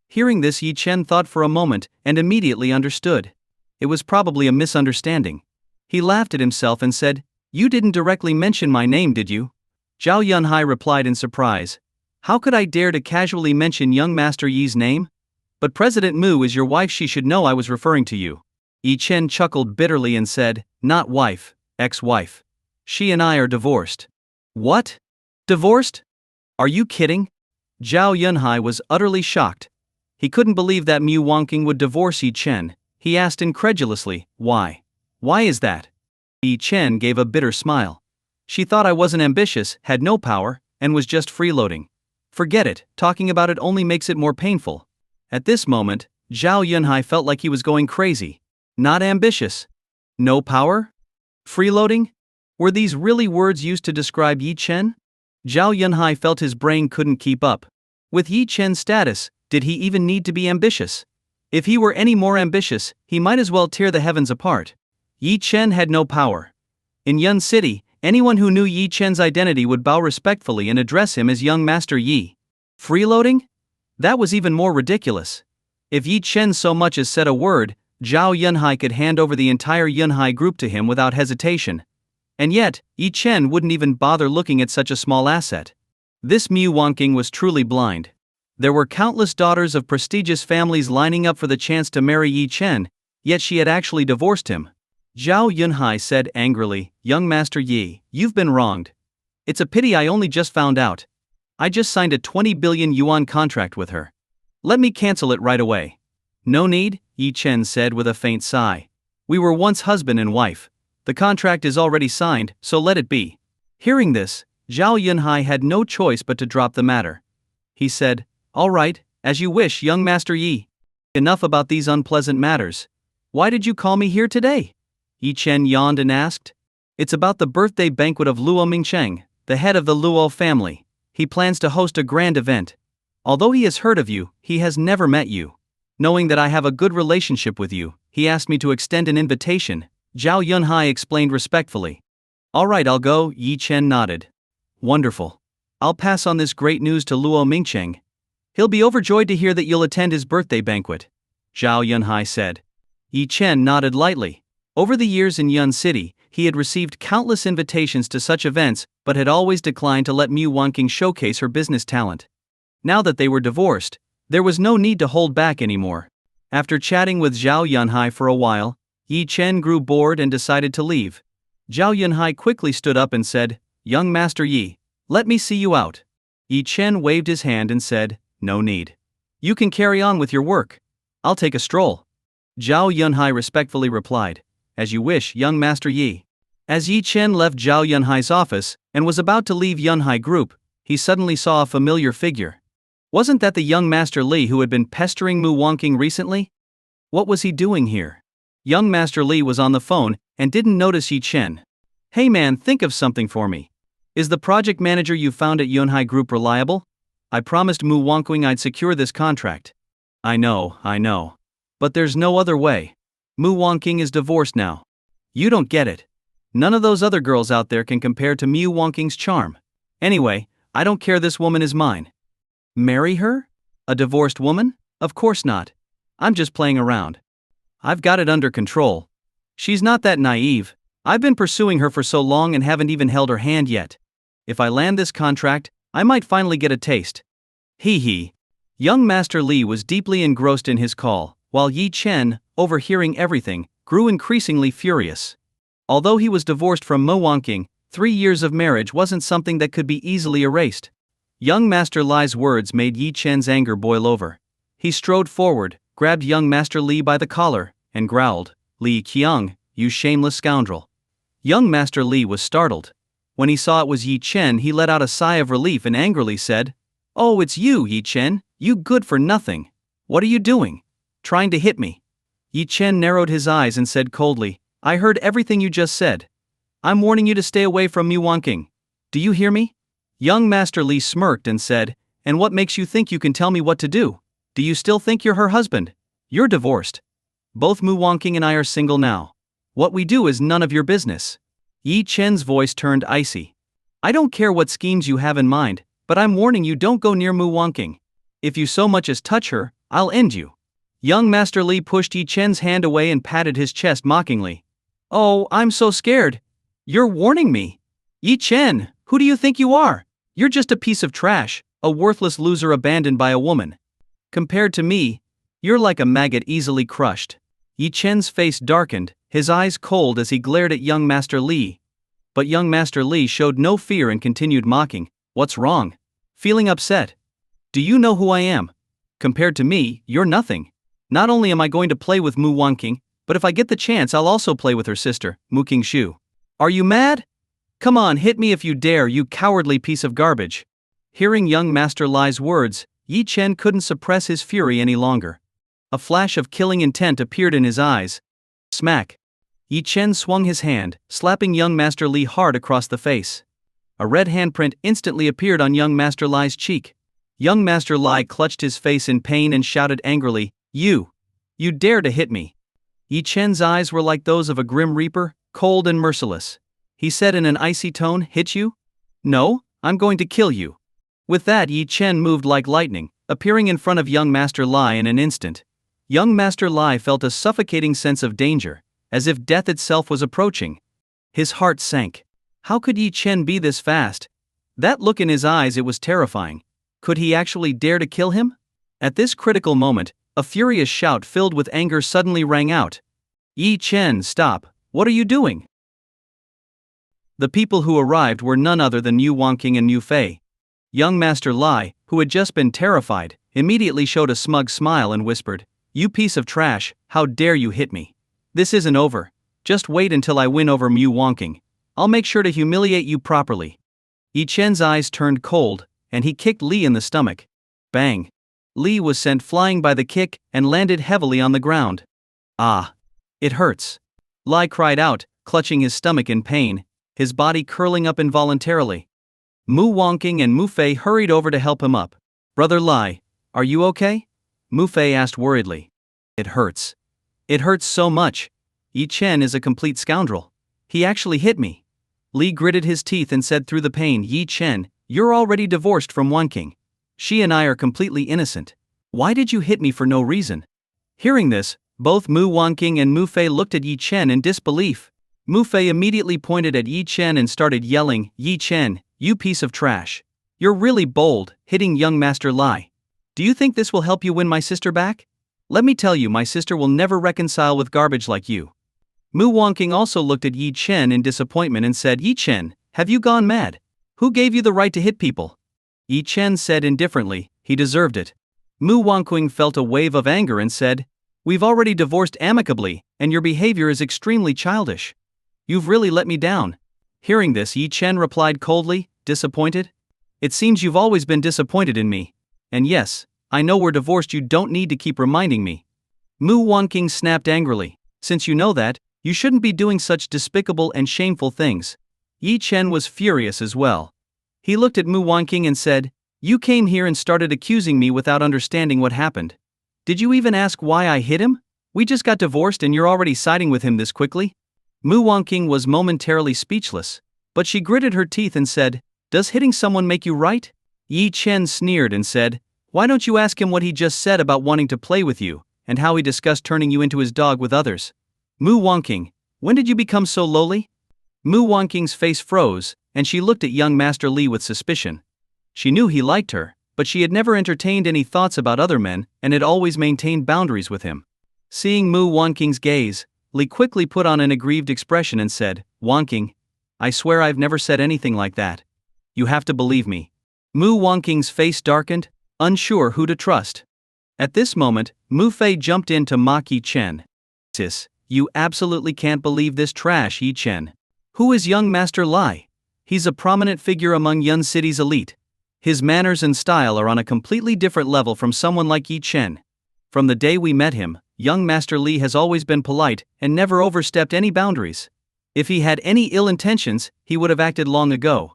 S1: Hearing this, Yi Chen thought for a moment and immediately understood. It was probably a misunderstanding. He laughed at himself and said, "You didn't directly mention my name, did you?" Zhao Yunhai replied in surprise. "How could I dare to casually mention young Master Yi's name? But President Mu is your wife, she should know I was referring to you." Yi Chen chuckled bitterly and said, "Not wife, ex-wife. She and I are divorced." "What? Divorced? Are you kidding?" Zhao Yunhai was utterly shocked. He couldn't believe that Mu Wangqing would divorce Yi Chen. He asked incredulously, "Why? Why is that?" Yi Chen gave a bitter smile. "She thought I wasn't ambitious, had no power, and was just freeloading. Forget it, talking about it only makes it more painful." At this moment, Zhao Yunhai felt like he was going crazy. Not ambitious? No power? Freeloading? Were these really words used to describe Yi Chen? Zhao Yunhai felt his brain couldn't keep up. With Yi Chen's status, did he even need to be ambitious? If he were any more ambitious, he might as well tear the heavens apart. Yi Chen had no power. In Yun City, anyone who knew Yi Chen's identity would bow respectfully and address him as young Master Yi. Freeloading? That was even more ridiculous. If Yi Chen so much as said a word, Zhao Yunhai could hand over the entire Yunhai group to him without hesitation. And yet, Yi Chen wouldn't even bother looking at such a small asset. This Mu Wangqing was truly blind. There were countless daughters of prestigious families lining up for the chance to marry Yi Chen, yet she had actually divorced him. Zhao Yunhai said angrily, "Young Master Yi, you've been wronged. It's a pity I only just found out. I just signed a 20 billion yuan contract with her. Let me cancel it right away." "No need," Yi Chen said with a faint sigh. "We were once husband and wife. The contract is already signed, so let it be." Hearing this, Zhao Yunhai had no choice but to drop the matter. He said, "All right, as you wish, young Master Yi. Enough about these unpleasant matters. Why did you call me here today?" Yi Chen yawned and asked. "It's about the birthday banquet of Luo Mingcheng, the head of the Luo family. He plans to host a grand event. Although he has heard of you, he has never met you. Knowing that I have a good relationship with you, he asked me to extend an invitation," Zhao Yunhai explained respectfully. "All right, I'll go," Yi Chen nodded. "Wonderful. I'll pass on this great news to Luo Mingcheng. He'll be overjoyed to hear that you'll attend his birthday banquet," Zhao Yunhai said. Yi Chen nodded lightly. Over the years in Yun City, he had received countless invitations to such events but had always declined to let Mu Wangqing showcase her business talent. Now that they were divorced, there was no need to hold back anymore. After chatting with Zhao Yunhai for a while, Yi Chen grew bored and decided to leave. Zhao Yunhai quickly stood up and said, "Young Master Yi, let me see you out." Yi Chen waved his hand and said, "No need. You can carry on with your work. I'll take a stroll." Zhao Yunhai respectfully replied, "As you wish, young Master Yi." As Yi Chen left Zhao Yunhai's office and was about to leave Yunhai Group, he suddenly saw a familiar figure. Wasn't that the young Master Li who had been pestering Mu Wangqing recently? What was he doing here? Young Master Li was on the phone and didn't notice Yi Chen. "Hey man, think of something for me. Is the project manager you found at Yunhai Group reliable? I promised Mu Wangqing I'd secure this contract." I know. But there's no other way. Mu Wangqing is divorced now. You don't get it. None of those other girls out there can compare to Mu Wangqing's charm. Anyway, I don't care, this woman is mine." "Marry her? A divorced woman? Of course not. I'm just playing around. I've got it under control. She's not that naive. I've been pursuing her for so long and haven't even held her hand yet. If I land this contract, I might finally get a taste." Hee. Young Master Li was deeply engrossed in his call, while Yi Chen, overhearing everything, grew increasingly furious. Although he was divorced from Mu Wangqing, 3 years of marriage wasn't something that could be easily erased. Young Master Li's words made Yi Chen's anger boil over. He strode forward, grabbed young Master Li by the collar, and growled, "Li Qiang, you shameless scoundrel." Young Master Li was startled. When he saw it was Yi Chen, he let out a sigh of relief and angrily said, "Oh, it's you, Yi Chen, you good for nothing. What are you doing? Trying to hit me?" Yi Chen narrowed his eyes and said coldly, "I heard everything you just said. I'm warning you to stay away from Mu Wangqing. Do you hear me?" Young Master Li smirked and said, "And what makes you think you can tell me what to do? Do you still think you're her husband? You're divorced. Both Mu Wangqing and I are single now. What we do is none of your business." Yi Chen's voice turned icy. "I don't care what schemes you have in mind, but I'm warning you, don't go near Mu Wangqing. If you so much as touch her, I'll end you. Young Master Li pushed Yi Chen's hand away and patted his chest mockingly. Oh, I'm so scared. You're warning me. Yi Chen, who do you think you are? You're just a piece of trash, a worthless loser abandoned by a woman. Compared to me, you're like a maggot easily crushed. Yi Chen's face darkened, his eyes cold as he glared at young Master Li. But young Master Li showed no fear and continued mocking. What's wrong? Feeling upset? Do you know who I am? Compared to me, you're nothing. Not only am I going to play with Mu Wanqing, but if I get the chance I'll also play with her sister, Mu Qingshu. Are you mad? Come on, hit me if you dare, you cowardly piece of garbage. Hearing young Master Li's words, Yi Chen couldn't suppress his fury any longer. A flash of killing intent appeared in his eyes. Smack. Yi Chen swung his hand, slapping young Master Li hard across the face. A red handprint instantly appeared on young Master Li's cheek. Young Master Li clutched his face in pain and shouted angrily, You dare to hit me. Yi Chen's eyes were like those of a grim reaper, cold and merciless. He said in an icy tone, Hit you? No, I'm going to kill you. With that, Yi Chen moved like lightning, appearing in front of young Master Li in an instant. Young Master Li felt a suffocating sense of danger, as if death itself was approaching. His heart sank. How could Yi Chen be this fast? That look in his eyes, it was terrifying. Could he actually dare to kill him? At this critical moment, a furious shout filled with anger suddenly rang out. Yi Chen, stop, what are you doing? The people who arrived were none other than Mu Wanqing and Mu Fei. Young Master Li, who had just been terrified, immediately showed a smug smile and whispered, You piece of trash, how dare you hit me? This isn't over. Just wait until I win over Mu Wanqing. I'll make sure to humiliate you properly. Yi Chen's eyes turned cold, and he kicked Li in the stomach. Bang! Li was sent flying by the kick and landed heavily on the ground. Ah! It hurts. Li cried out, clutching his stomach in pain, his body curling up involuntarily. Mu Wanqing and Mu Fei hurried over to help him up. Brother Li, are you okay? Mu Fei asked worriedly. It hurts. It hurts so much. Yi Chen is a complete scoundrel. He actually hit me. Li gritted his teeth and said through the pain, Yi Chen, you're already divorced from Wanqing. She and I are completely innocent. Why did you hit me for no reason? Hearing this, both Mu Wanqing and Mu Fei looked at Yi Chen in disbelief. Mu Fei immediately pointed at Yi Chen and started yelling, Yi Chen, you piece of trash. You're really bold, hitting young Master Li. Do you think this will help you win my sister back? Let me tell you, my sister will never reconcile with garbage like you. Mu Wanqing also looked at Yi Chen in disappointment and said, Yi Chen, have you gone mad? Who gave you the right to hit people? Yi Chen said indifferently, he deserved it. Mu Wanqing felt a wave of anger and said, We've already divorced amicably, and your behavior is extremely childish. You've really let me down. Hearing this, Yi Chen replied coldly, disappointed? It seems you've always been disappointed in me. And yes, I know we're divorced, you don't need to keep reminding me. Mu Wanqing snapped angrily, since you know that, you shouldn't be doing such despicable and shameful things. Yi Chen was furious as well. He looked at Mu Wanqing and said, You came here and started accusing me without understanding what happened. Did you even ask why I hit him? We just got divorced and you're already siding with him this quickly? Mu Wanqing was momentarily speechless, but she gritted her teeth and said, Does hitting someone make you right? Yi Chen sneered and said, Why don't you ask him what he just said about wanting to play with you, and how he discussed turning you into his dog with others? Mu Wanqing, when did you become so lowly? Mu Wanqing's face froze, and she looked at young Master Li with suspicion. She knew he liked her, but she had never entertained any thoughts about other men and had always maintained boundaries with him. Seeing Mu Wanqing's gaze, Li quickly put on an aggrieved expression and said, Wanqing, I swear I've never said anything like that. You have to believe me. Mu Wanqing's face darkened, unsure who to trust. At this moment, Mu Fei jumped in to mock Yi Chen. Sis, you absolutely can't believe this trash, Yi Chen. Who is young Master Li? He's a prominent figure among Yun City's elite. His manners and style are on a completely different level from someone like Yi Chen. From the day we met him, young Master Li has always been polite and never overstepped any boundaries. If he had any ill intentions, he would have acted long ago.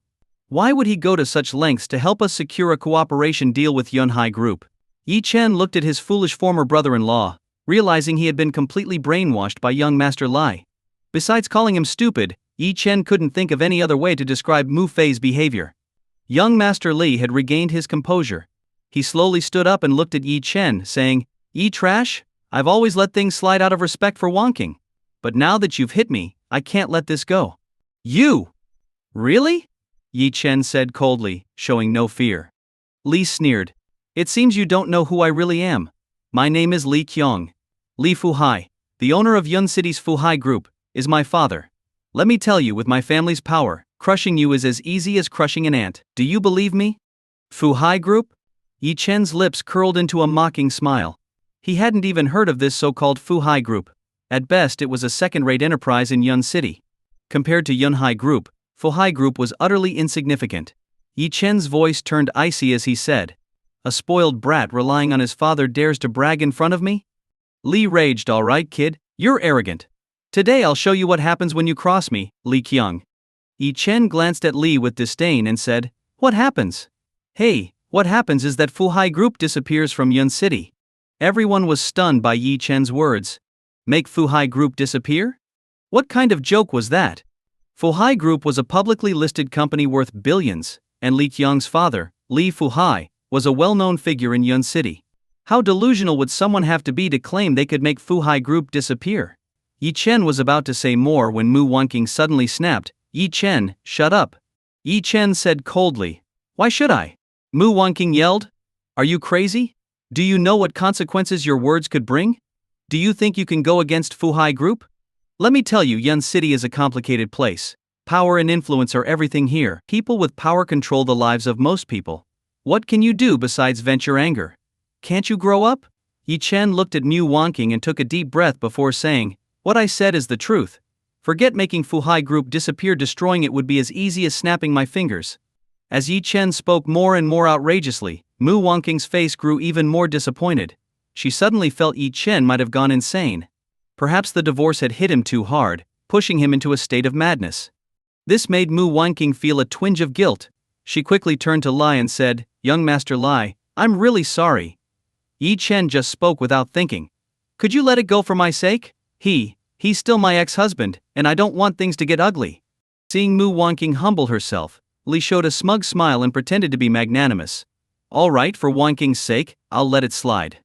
S1: Why would he go to such lengths to help us secure a cooperation deal with Yunhai Group? Yi Chen looked at his foolish former brother-in-law, realizing he had been completely brainwashed by young Master Li. Besides calling him stupid, Yi Chen couldn't think of any other way to describe Mu Fei's behavior. Young Master Li had regained his composure. He slowly stood up and looked at Yi Chen, saying, Trash? I've always let things slide out of respect for wonking. But now that you've hit me, I can't let this go. You! Really? Yi Chen said coldly, showing no fear. Li sneered. It seems you don't know who I really am. My name is Li Qiong. Li Fuhai, the owner of Yun City's Fuhai Group, is my father. Let me tell you, with my family's power, crushing you is as easy as crushing an ant. Do you believe me? Fuhai Group? Yi Chen's lips curled into a mocking smile. He hadn't even heard of this so-called Fuhai Group. At best, it was a second-rate enterprise in Yun City. Compared to Yunhai Group, Fuhai Group was utterly insignificant. Yi Chen's voice turned icy as he said, "A spoiled brat relying on his father dares to brag in front of me?" Li raged. "All right, kid, you're arrogant. Today I'll show you what happens when you cross me, Li Qiong." Yi Chen glanced at Li with disdain and said, "What happens?" "Hey, what happens is that Fuhai Group disappears from Yun City." Everyone was stunned by Yi Chen's words. Make Fuhai Group disappear? What kind of joke was that? Fuhai Group was a publicly listed company worth billions, and Li Qiong's father, Li Fuhai, was a well-known figure in Yun City. How delusional would someone have to be to claim they could make Fuhai Group disappear? Yi Chen was about to say more when Mu Wanqing suddenly snapped, "Yi Chen, shut up." Yi Chen said coldly, "Why should I?" Mu Wanqing yelled, "Are you crazy? Do you know what consequences your words could bring? Do you think you can go against Fuhai Group? Let me tell you, Yun City is a complicated place. Power and influence are everything here. People with power control the lives of most people. What can you do besides vent your anger? Can't you grow up?" Yi Chen looked at Mu Wanqing and took a deep breath before saying, "What I said is the truth. Forget making Fuhai Group disappear. Destroying it would be as easy as snapping my fingers." As Yi Chen spoke more and more outrageously, Mu Wanqing's face grew even more disappointed. She suddenly felt Yi Chen might have gone insane. Perhaps the divorce had hit him too hard, pushing him into a state of madness. This made Mu Wanqing feel a twinge of guilt. She quickly turned to Lai and said, "Young Master Lai, I'm really sorry." Yi Chen just spoke without thinking. "Could you let it go for my sake? He's still my ex-husband, and I don't want things to get ugly." Seeing Mu Wanqing humble herself, Li showed a smug smile and pretended to be magnanimous. "All right, for Wanqing's sake, I'll let it slide."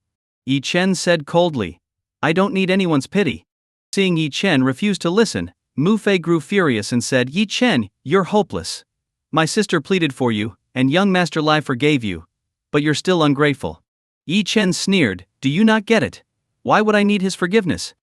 S1: Yi Chen said coldly, "I don't need anyone's pity." Seeing Yi Chen refuse to listen, Mu Fei grew furious and said, "Yi Chen, you're hopeless. My sister pleaded for you, and young Master Lai forgave you. But you're still ungrateful." Yi Chen sneered, "Do you not get it? Why would I need his forgiveness?"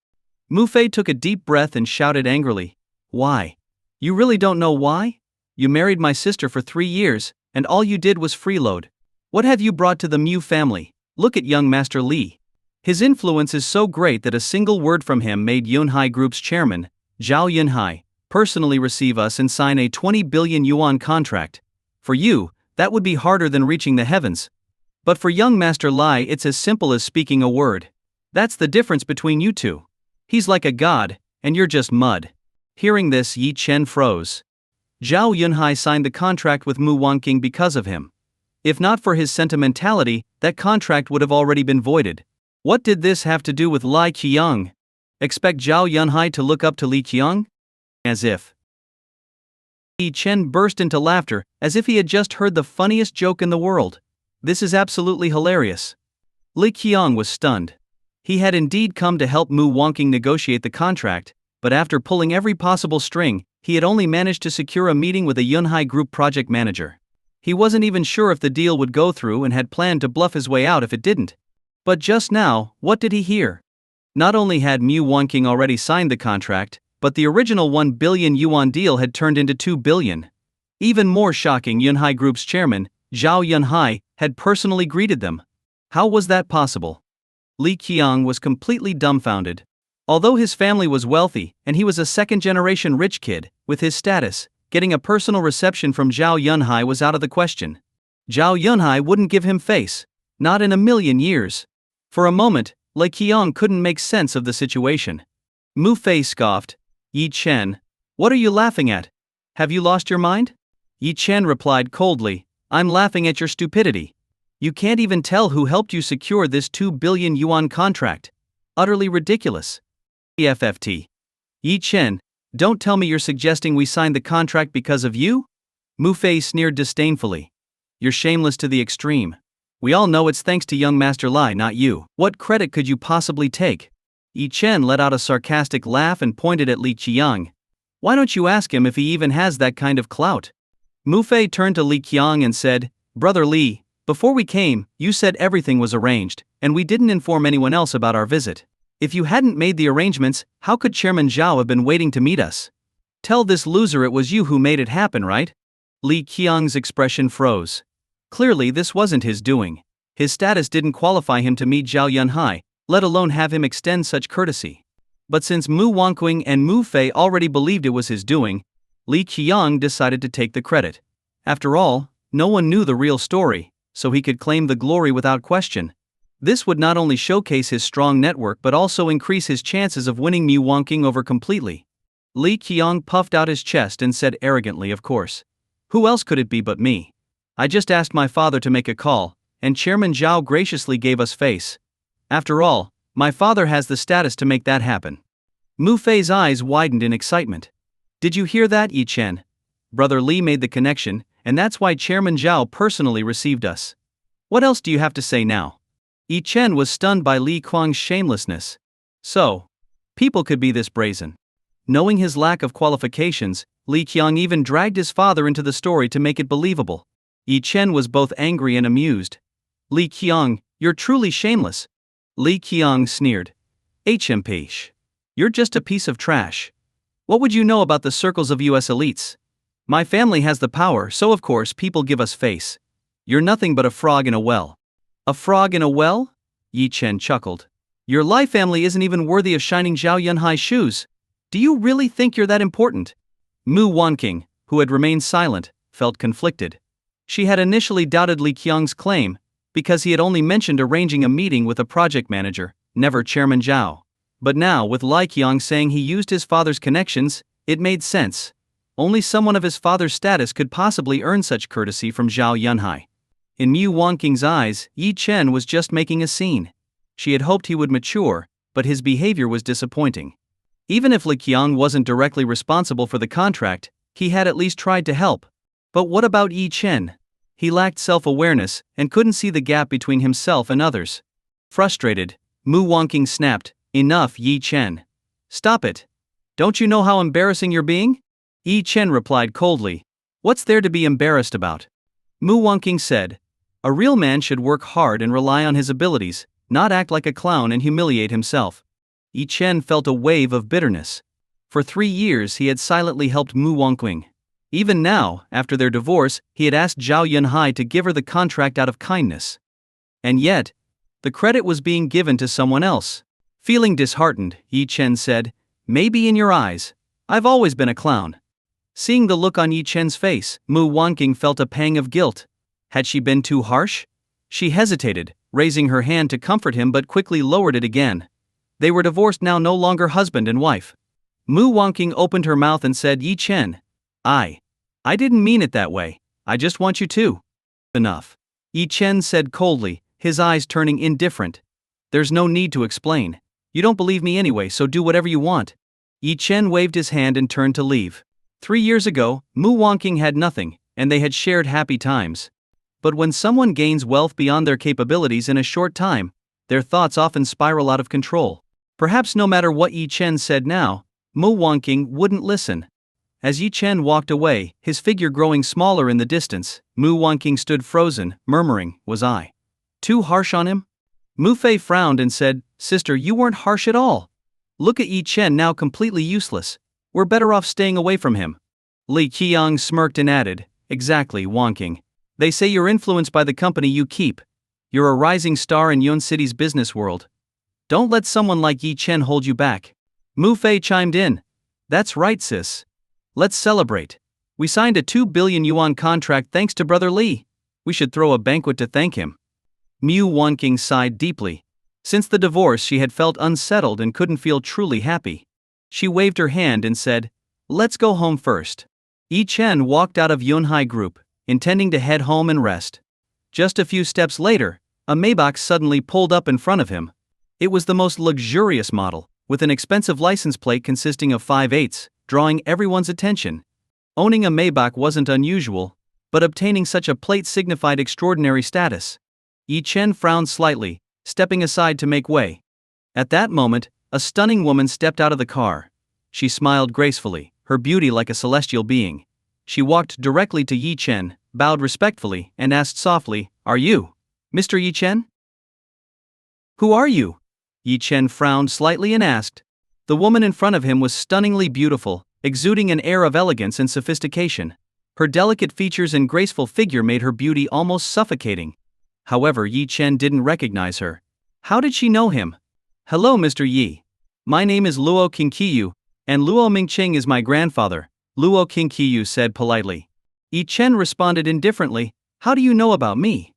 S1: Mu Fei took a deep breath and shouted angrily, "Why? You really don't know why? You married my sister for 3 years, and all you did was freeload. What have you brought to the Mu family? Look at young Master Li. His influence is so great that a single word from him made Yunhai Group's chairman, Zhao Yunhai, personally receive us and sign a 20 billion yuan contract. For you, that would be harder than reaching the heavens. But for young Master Lai, it's as simple as speaking a word. That's the difference between you two. He's like a god, and you're just mud." Hearing this, Yi Chen froze. Zhao Yunhai signed the contract with Mu Wanqing because of him. If not for his sentimentality, that contract would have already been voided. What did this have to do with Li Qiong? Expect Zhao Yunhai to look up to Li Qiong? As if. Yi Chen burst into laughter, as if he had just heard the funniest joke in the world. "This is absolutely hilarious." Li Qiong was stunned. He had indeed come to help Mu Wanqing negotiate the contract, but after pulling every possible string, he had only managed to secure a meeting with a Yunhai Group project manager. He wasn't even sure if the deal would go through and had planned to bluff his way out if it didn't. But just now, what did he hear? Not only had Mu Wanqing already signed the contract, but the original 1 billion yuan deal had turned into 2 billion. Even more shocking, Yunhai Group's chairman, Zhao Yunhai, had personally greeted them. How was that possible? Li Qiong was completely dumbfounded. Although his family was wealthy, and he was a second-generation rich kid, with his status, getting a personal reception from Zhao Yunhai was out of the question. Zhao Yunhai wouldn't give him face. Not in a million years. For a moment, Li Qiong couldn't make sense of the situation. Mu Fei scoffed, "Yi Chen, what are you laughing at? Have you lost your mind?" Yi Chen replied coldly, "I'm laughing at your stupidity. You can't even tell who helped you secure this 2 billion yuan contract. Utterly ridiculous. EFFT. Yi Chen, don't tell me you're suggesting we signed the contract because of you?" Mu Fei sneered disdainfully. "You're shameless to the extreme. We all know it's thanks to young Master Lai, not you. What credit could you possibly take? Yi Chen let out a sarcastic laugh and pointed at Li Qiang. Why don't you ask him if he even has that kind of clout? Mu Fei turned to Li Qiang and said, Brother Li, before we came, you said everything was arranged, and we didn't inform anyone else about our visit. If you hadn't made the arrangements, how could Chairman Zhao have been waiting to meet us? Tell this loser it was you who made it happen, right? Li Qiang's expression froze. Clearly this wasn't his doing. His status didn't qualify him to meet Zhao Yunhai, let alone have him extend such courtesy. But since Mu Wangqing and Mu Fei already believed it was his doing, Li Qiang decided to take the credit. After all, no one knew the real story, so he could claim the glory without question. This would not only showcase his strong network but also increase his chances of winning Mu Wangqing over completely. Li Qiang puffed out his chest and said arrogantly, of course. Who else could it be but me? I just asked my father to make a call, and Chairman Zhao graciously gave us face. After all, my father has the status to make that happen. Mu Fei's eyes widened in excitement. Did you hear that, Yi Chen? Brother Li made the connection, and that's why Chairman Zhao personally received us. What else do you have to say now? Yi Chen was stunned by Li Qiang's shamelessness. So, people could be this brazen. Knowing his lack of qualifications, Li Qiang even dragged his father into the story to make it believable. Yi Chen was both angry and amused. Li Qiang, you're truly shameless. Li Qiang sneered. HMP. You're just a piece of trash. What would you know about the circles of US elites? My family has the power, so of course people give us face. You're nothing but a frog in a well. A frog in a well? Yi Chen chuckled. Your Lai family isn't even worthy of shining Zhao Yunhai's shoes. Do you really think you're that important? Mu Wangqing, who had remained silent, felt conflicted. She had initially doubted Li Qiang's claim, because he had only mentioned arranging a meeting with a project manager, never Chairman Zhao. But now, with Li Qiang saying he used his father's connections, it made sense. Only someone of his father's status could possibly earn such courtesy from Zhao Yunhai. In Mu Wangqing's eyes, Yi Chen was just making a scene. She had hoped he would mature, but his behavior was disappointing. Even if Li Qiang wasn't directly responsible for the contract, he had at least tried to help. But what about Yi Chen? He lacked self-awareness and couldn't see the gap between himself and others. Frustrated, Mu Wangqing snapped, Enough, Yi Chen. Stop it. Don't you know how embarrassing you're being? Yi Chen replied coldly. What's there to be embarrassed about? Mu Wangqing said. A real man should work hard and rely on his abilities, not act like a clown and humiliate himself. Yi Chen felt a wave of bitterness. For 3 years he had silently helped Mu Wangqing. Even now, after their divorce, he had asked Zhao Yunhai to give her the contract out of kindness. And yet, the credit was being given to someone else. Feeling disheartened, Yi Chen said, Maybe in your eyes, I've always been a clown. Seeing the look on Yi Chen's face, Mu Wangqing felt a pang of guilt. Had she been too harsh? She hesitated, raising her hand to comfort him but quickly lowered it again. They were divorced now, no longer husband and wife. Mu Wangqing opened her mouth and said, Yi Chen. I didn't mean it that way, I just want you to. Enough. Yi Chen said coldly, his eyes turning indifferent. There's no need to explain. You don't believe me anyway, so do whatever you want. Yi Chen waved his hand and turned to leave. 3 years ago, Mu Wangqing had nothing, and they had shared happy times. But when someone gains wealth beyond their capabilities in a short time, their thoughts often spiral out of control. Perhaps no matter what Yi Chen said now, Mu Wangqing wouldn't listen. As Yi Chen walked away, his figure growing smaller in the distance, Mu Wangqing stood frozen, murmuring, Was I too harsh on him? Mu Fei frowned and said, Sister, you weren't harsh at all. Look at Yi Chen now, completely useless. We're better off staying away from him. Li Qiang smirked and added, Exactly, Wangqing. They say you're influenced by the company you keep. You're a rising star in Yun City's business world. Don't let someone like Yi Chen hold you back. Mu Fei chimed in. That's right, sis. Let's celebrate. We signed a 2 billion yuan contract thanks to Brother Li. We should throw a banquet to thank him. Mu Wangqing sighed deeply. Since the divorce she had felt unsettled and couldn't feel truly happy. She waved her hand and said, Let's go home first. Yi Chen walked out of Yunhai Group, intending to head home and rest. Just a few steps later, a Maybach suddenly pulled up in front of him. It was the most luxurious model, with an expensive license plate consisting of 5/8, drawing everyone's attention. Owning a Maybach wasn't unusual, but obtaining such a plate signified extraordinary status. Yi Chen frowned slightly, stepping aside to make way. At that moment, a stunning woman stepped out of the car. She smiled gracefully, her beauty like a celestial being. She walked directly to Yi Chen, bowed respectfully, and asked softly, "Are you Mr. Yi Chen?" "Who are you?" Yi Chen frowned slightly and asked. The woman in front of him was stunningly beautiful, exuding an air of elegance and sophistication. Her delicate features and graceful figure made her beauty almost suffocating. However, Yi Chen didn't recognize her. How did she know him? "Hello, Mr. Yi. My name is Luo Qingqiyu, and Luo Mingqing is my grandfather," Luo Qingqiyu said politely. Yi Chen responded indifferently, "How do you know about me?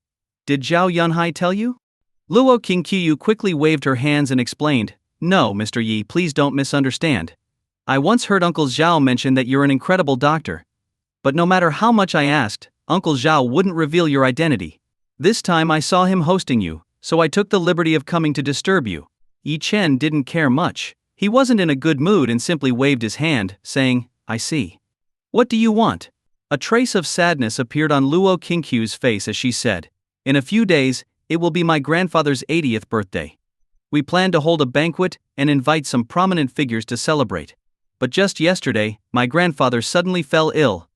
S1: Did Zhao Yunhai tell you?" Luo Qingqiyu quickly waved her hands and explained, "No, Mr. Yi, please don't misunderstand. I once heard Uncle Zhao mention that you're an incredible doctor. But no matter how much I asked, Uncle Zhao wouldn't reveal your identity. This time I saw him hosting you, so I took the liberty of coming to disturb you." Yi Chen didn't care much. He wasn't in a good mood and simply waved his hand, saying, "I see. What do you want?" A trace of sadness appeared on Luo Qingqiyu's face as she said, "In a few days, it will be my grandfather's 80th birthday. We plan to hold a banquet and invite some prominent figures to celebrate. But just yesterday, my grandfather suddenly fell ill.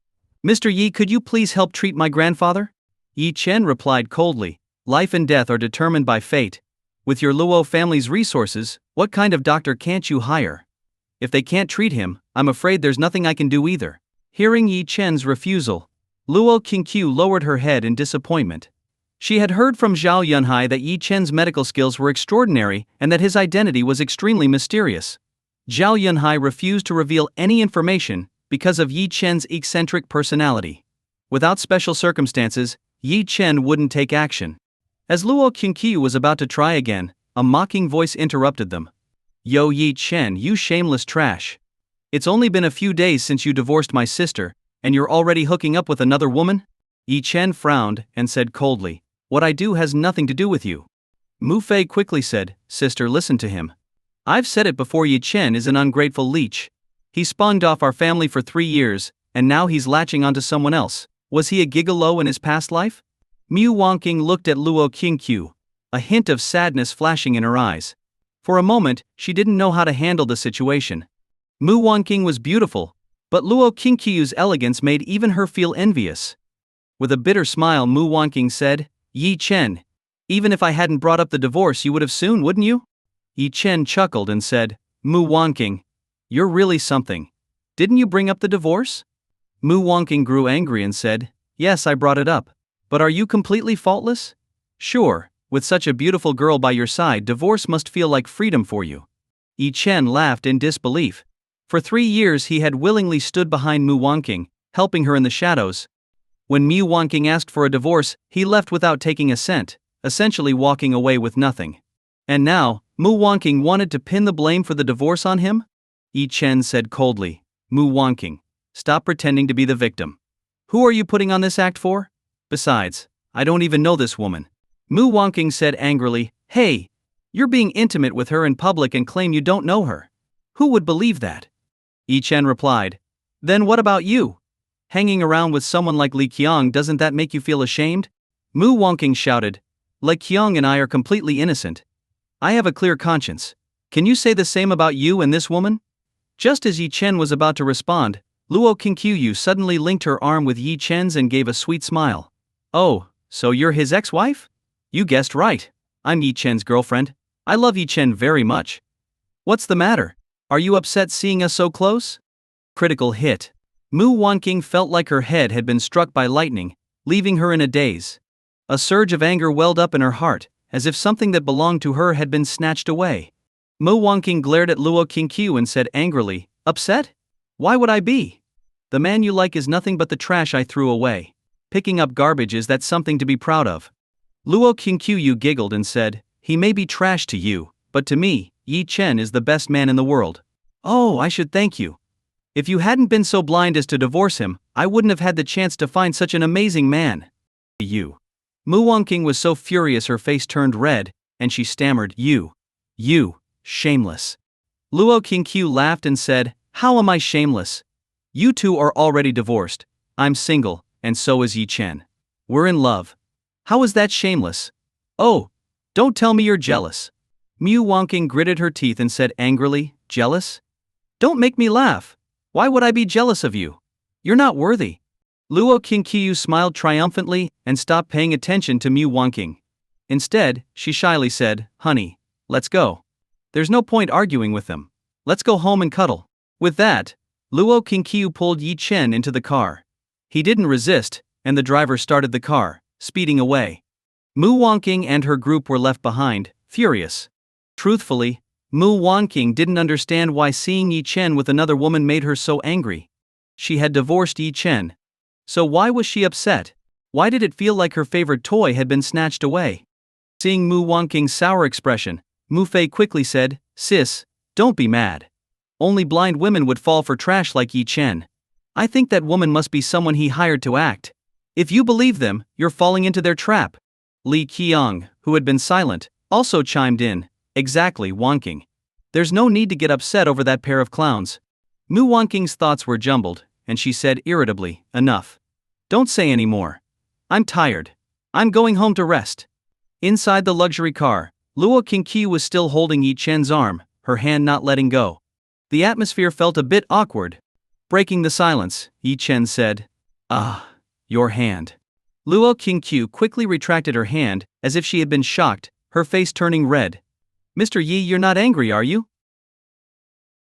S1: Mr. Yi, could you please help treat my grandfather?" Yi Chen replied coldly, "Life and death are determined by fate. With your Luo family's resources, what kind of doctor can't you hire? If they can't treat him, I'm afraid there's nothing I can do either." Hearing Yi Chen's refusal, Luo Qingqiu lowered her head in disappointment. She had heard from Zhao Yunhai that Yi Chen's medical skills were extraordinary and that his identity was extremely mysterious. Zhao Yunhai refused to reveal any information because of Yi Chen's eccentric personality. Without special circumstances, Yi Chen wouldn't take action. As Luo Qingqiu was about to try again, a mocking voice interrupted them. "Yo, Yi Chen, you shameless trash. It's only been a few days since you divorced my sister, and you're already hooking up with another woman?" Yi Chen frowned and said coldly, "What I do has nothing to do with you." Mu Fei quickly said, "Sister, listen to him. I've said it before, Yi Chen is an ungrateful leech. He spawned off our family for 3 years, and now he's latching onto someone else. Was he a gigolo in his past life?" Mu Wangqing looked at Luo Qingqiu, a hint of sadness flashing in her eyes. For a moment, she didn't know how to handle the situation. Mu Wangqing was beautiful, but Luo Qingqiu's elegance made even her feel envious. With a bitter smile, Mu Wangqing said, "Yi Chen, even if I hadn't brought up the divorce, you would have soon, wouldn't you?" Yi Chen chuckled and said, "Mu Wangqing, you're really something. Didn't you bring up the divorce?" Mu Wangqing grew angry and said, "Yes, I brought it up. But are you completely faultless? Sure, with such a beautiful girl by your side, divorce must feel like freedom for you." Yi Chen laughed in disbelief. For 3 years he had willingly stood behind Mu Wangqing, helping her in the shadows. When Mu Wangqing asked for a divorce, he left without taking a cent, essentially walking away with nothing. And now, Mu Wangqing wanted to pin the blame for the divorce on him? Yi Chen said coldly, "Mu Wangqing, stop pretending to be the victim. Who are you putting on this act for? Besides, I don't even know this woman." Mu Wangqing said angrily, "Hey, you're being intimate with her in public and claim you don't know her. Who would believe that?" Yi Chen replied, "Then what about you? Hanging around with someone like Li Qiang, doesn't that make you feel ashamed?" Mu Wangqing shouted, "Li Qiang and I are completely innocent. I have a clear conscience. Can you say the same about you and this woman?" Just as Yi Chen was about to respond, Luo Qingqiu suddenly linked her arm with Yi Chen's and gave a sweet smile. "Oh, so you're his ex-wife? You guessed right. I'm Yi Chen's girlfriend. I love Yi Chen very much. What's the matter? Are you upset seeing us so close?" Critical hit. Mu Wangqing felt like her head had been struck by lightning, leaving her in a daze. A surge of anger welled up in her heart, as if something that belonged to her had been snatched away. Mu Wangqing glared at Luo Qingqiu and said angrily, "Upset? Why would I be? The man you like is nothing but the trash I threw away. Picking up garbage, is that something to be proud of?" Luo Qingqiu giggled and said, "He may be trash to you, but to me, Yi Chen is the best man in the world." "Oh, I should thank you. If you hadn't been so blind as to divorce him, I wouldn't have had the chance to find such an amazing man." "You." Mu Wangqing was so furious her face turned red, and she stammered, You, shameless." Luo Qingqiu laughed and said, "How am I shameless? You two are already divorced. I'm single, and so is Yi Chen. We're in love. How is that shameless?" Oh, don't tell me you're jealous. Mu Wonking gritted her teeth and said angrily, jealous? Don't make me laugh. Why would I be jealous of you? You're not worthy. Luo Qingqiu smiled triumphantly and stopped paying attention to Mu Wonking. Instead, she shyly said, honey, let's go. There's no point arguing with them. Let's go home and cuddle. With that, Luo Qingqiu pulled Yi Chen into the car. He didn't resist, and the driver started the car, speeding away. Mu Wonking and her group were left behind, furious. Truthfully, Mu Wonking didn't understand why seeing Yi Chen with another woman made her so angry. She had divorced Yi Chen. So why was she upset? Why did it feel like her favorite toy had been snatched away? Seeing Mu Wonqing's sour expression, Mu Fei quickly said, sis, don't be mad. Only blind women would fall for trash like Yi Chen. I think that woman must be someone he hired to act. If you believe them, you're falling into their trap. Li Qiang, who had been silent, also chimed in, exactly, Wonking. There's no need to get upset over that pair of clowns. Mu Wonking's thoughts were jumbled, and she said irritably, enough. Don't say any more. I'm tired. I'm going home to rest. Inside the luxury car, Luo Qingqiu was still holding Yi Chen's arm, her hand not letting go. The atmosphere felt a bit awkward. Breaking the silence, Yi Chen said, ah, your hand. Luo Qingqiu quickly retracted her hand, as if she had been shocked, her face turning red. Mr. Yi, you're not angry, are you?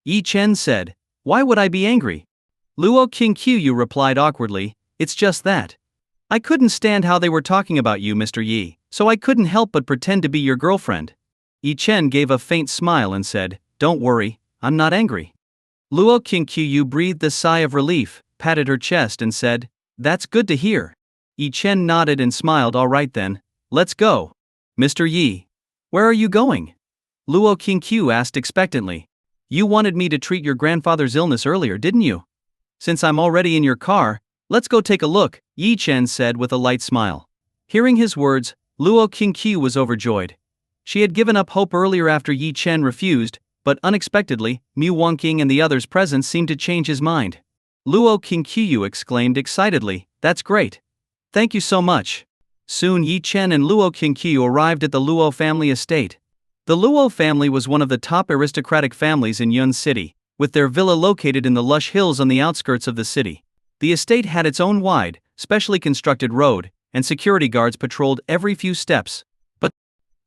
S1: Yi Chen said, why would I be angry? Luo Qingqiu replied awkwardly, it's just that. I couldn't stand how they were talking about you, Mr. Yi, so I couldn't help but pretend to be your girlfriend. Yi Chen gave a faint smile and said, don't worry, I'm not angry. Luo Qingqiu breathed a sigh of relief, patted her chest and said, that's good to hear. Yi Chen nodded and smiled. All right then, let's go. Mr. Yi, where are you going? Luo Qingqiu asked expectantly. You wanted me to treat your grandfather's illness earlier, didn't you? Since I'm already in your car, let's go take a look, Yi Chen said with a light smile. Hearing his words, Luo Qingqiu was overjoyed. She had given up hope earlier after Yi Chen refused, but unexpectedly, Mu Wonking and the others' presence seemed to change his mind. Luo Qingqiu exclaimed excitedly, that's great. Thank you so much. Soon Yi Chen and Luo Qingqiu arrived at the Luo family estate. The Luo family was one of the top aristocratic families in Yun City, with their villa located in the lush hills on the outskirts of the city. The estate had its own wide, specially constructed road, and security guards patrolled every few steps. But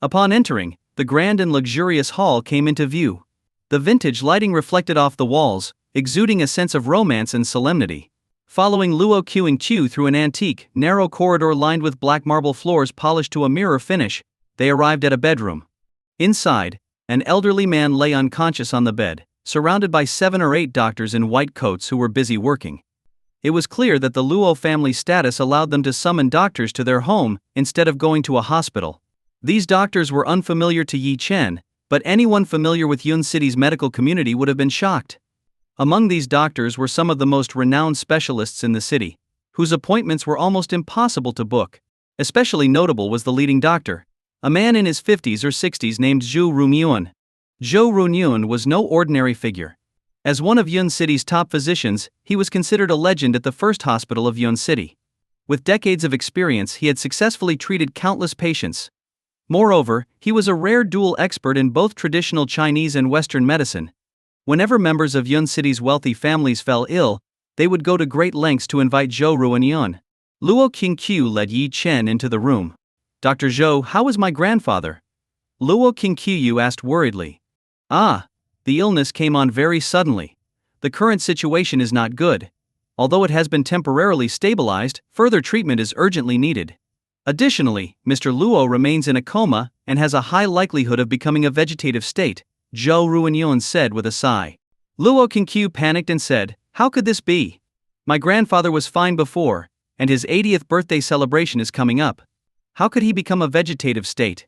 S1: upon entering, the grand and luxurious hall came into view. The vintage lighting reflected off the walls, exuding a sense of romance and solemnity. Following Luo Qingqiu through an antique, narrow corridor lined with black marble floors polished to a mirror finish, they arrived at a bedroom. Inside, an elderly man lay unconscious on the bed, surrounded by 7 or 8 doctors in white coats who were busy working. It was clear that the Luo family status allowed them to summon doctors to their home instead of going to a hospital. These doctors were unfamiliar to Yi Chen, but anyone familiar with Yun City's medical community would have been shocked. Among these doctors were some of the most renowned specialists in the city, whose appointments were almost impossible to book. Especially notable was the leading doctor, a man in his 50s or 60s named Zhou Runyuan. Zhou Runyuan was no ordinary figure. As one of Yun City's top physicians, he was considered a legend at the first hospital of Yun City. With decades of experience, he had successfully treated countless patients. Moreover, he was a rare dual expert in both traditional Chinese and Western medicine. Whenever members of Yun City's wealthy families fell ill, they would go to great lengths to invite Zhou Runyuan. Luo Qingqiu led Yi Chen into the room. Dr. Zhou, how is my grandfather? Luo Qingqiu asked worriedly. Ah, the illness came on very suddenly. The current situation is not good. Although it has been temporarily stabilized, further treatment is urgently needed. Additionally, Mr. Luo remains in a coma and has a high likelihood of becoming a vegetative state, Zhou Runyuan said with a sigh. Luo Qingqiu panicked and said, how could this be? My grandfather was fine before, and his 80th birthday celebration is coming up. How could he become a vegetative state?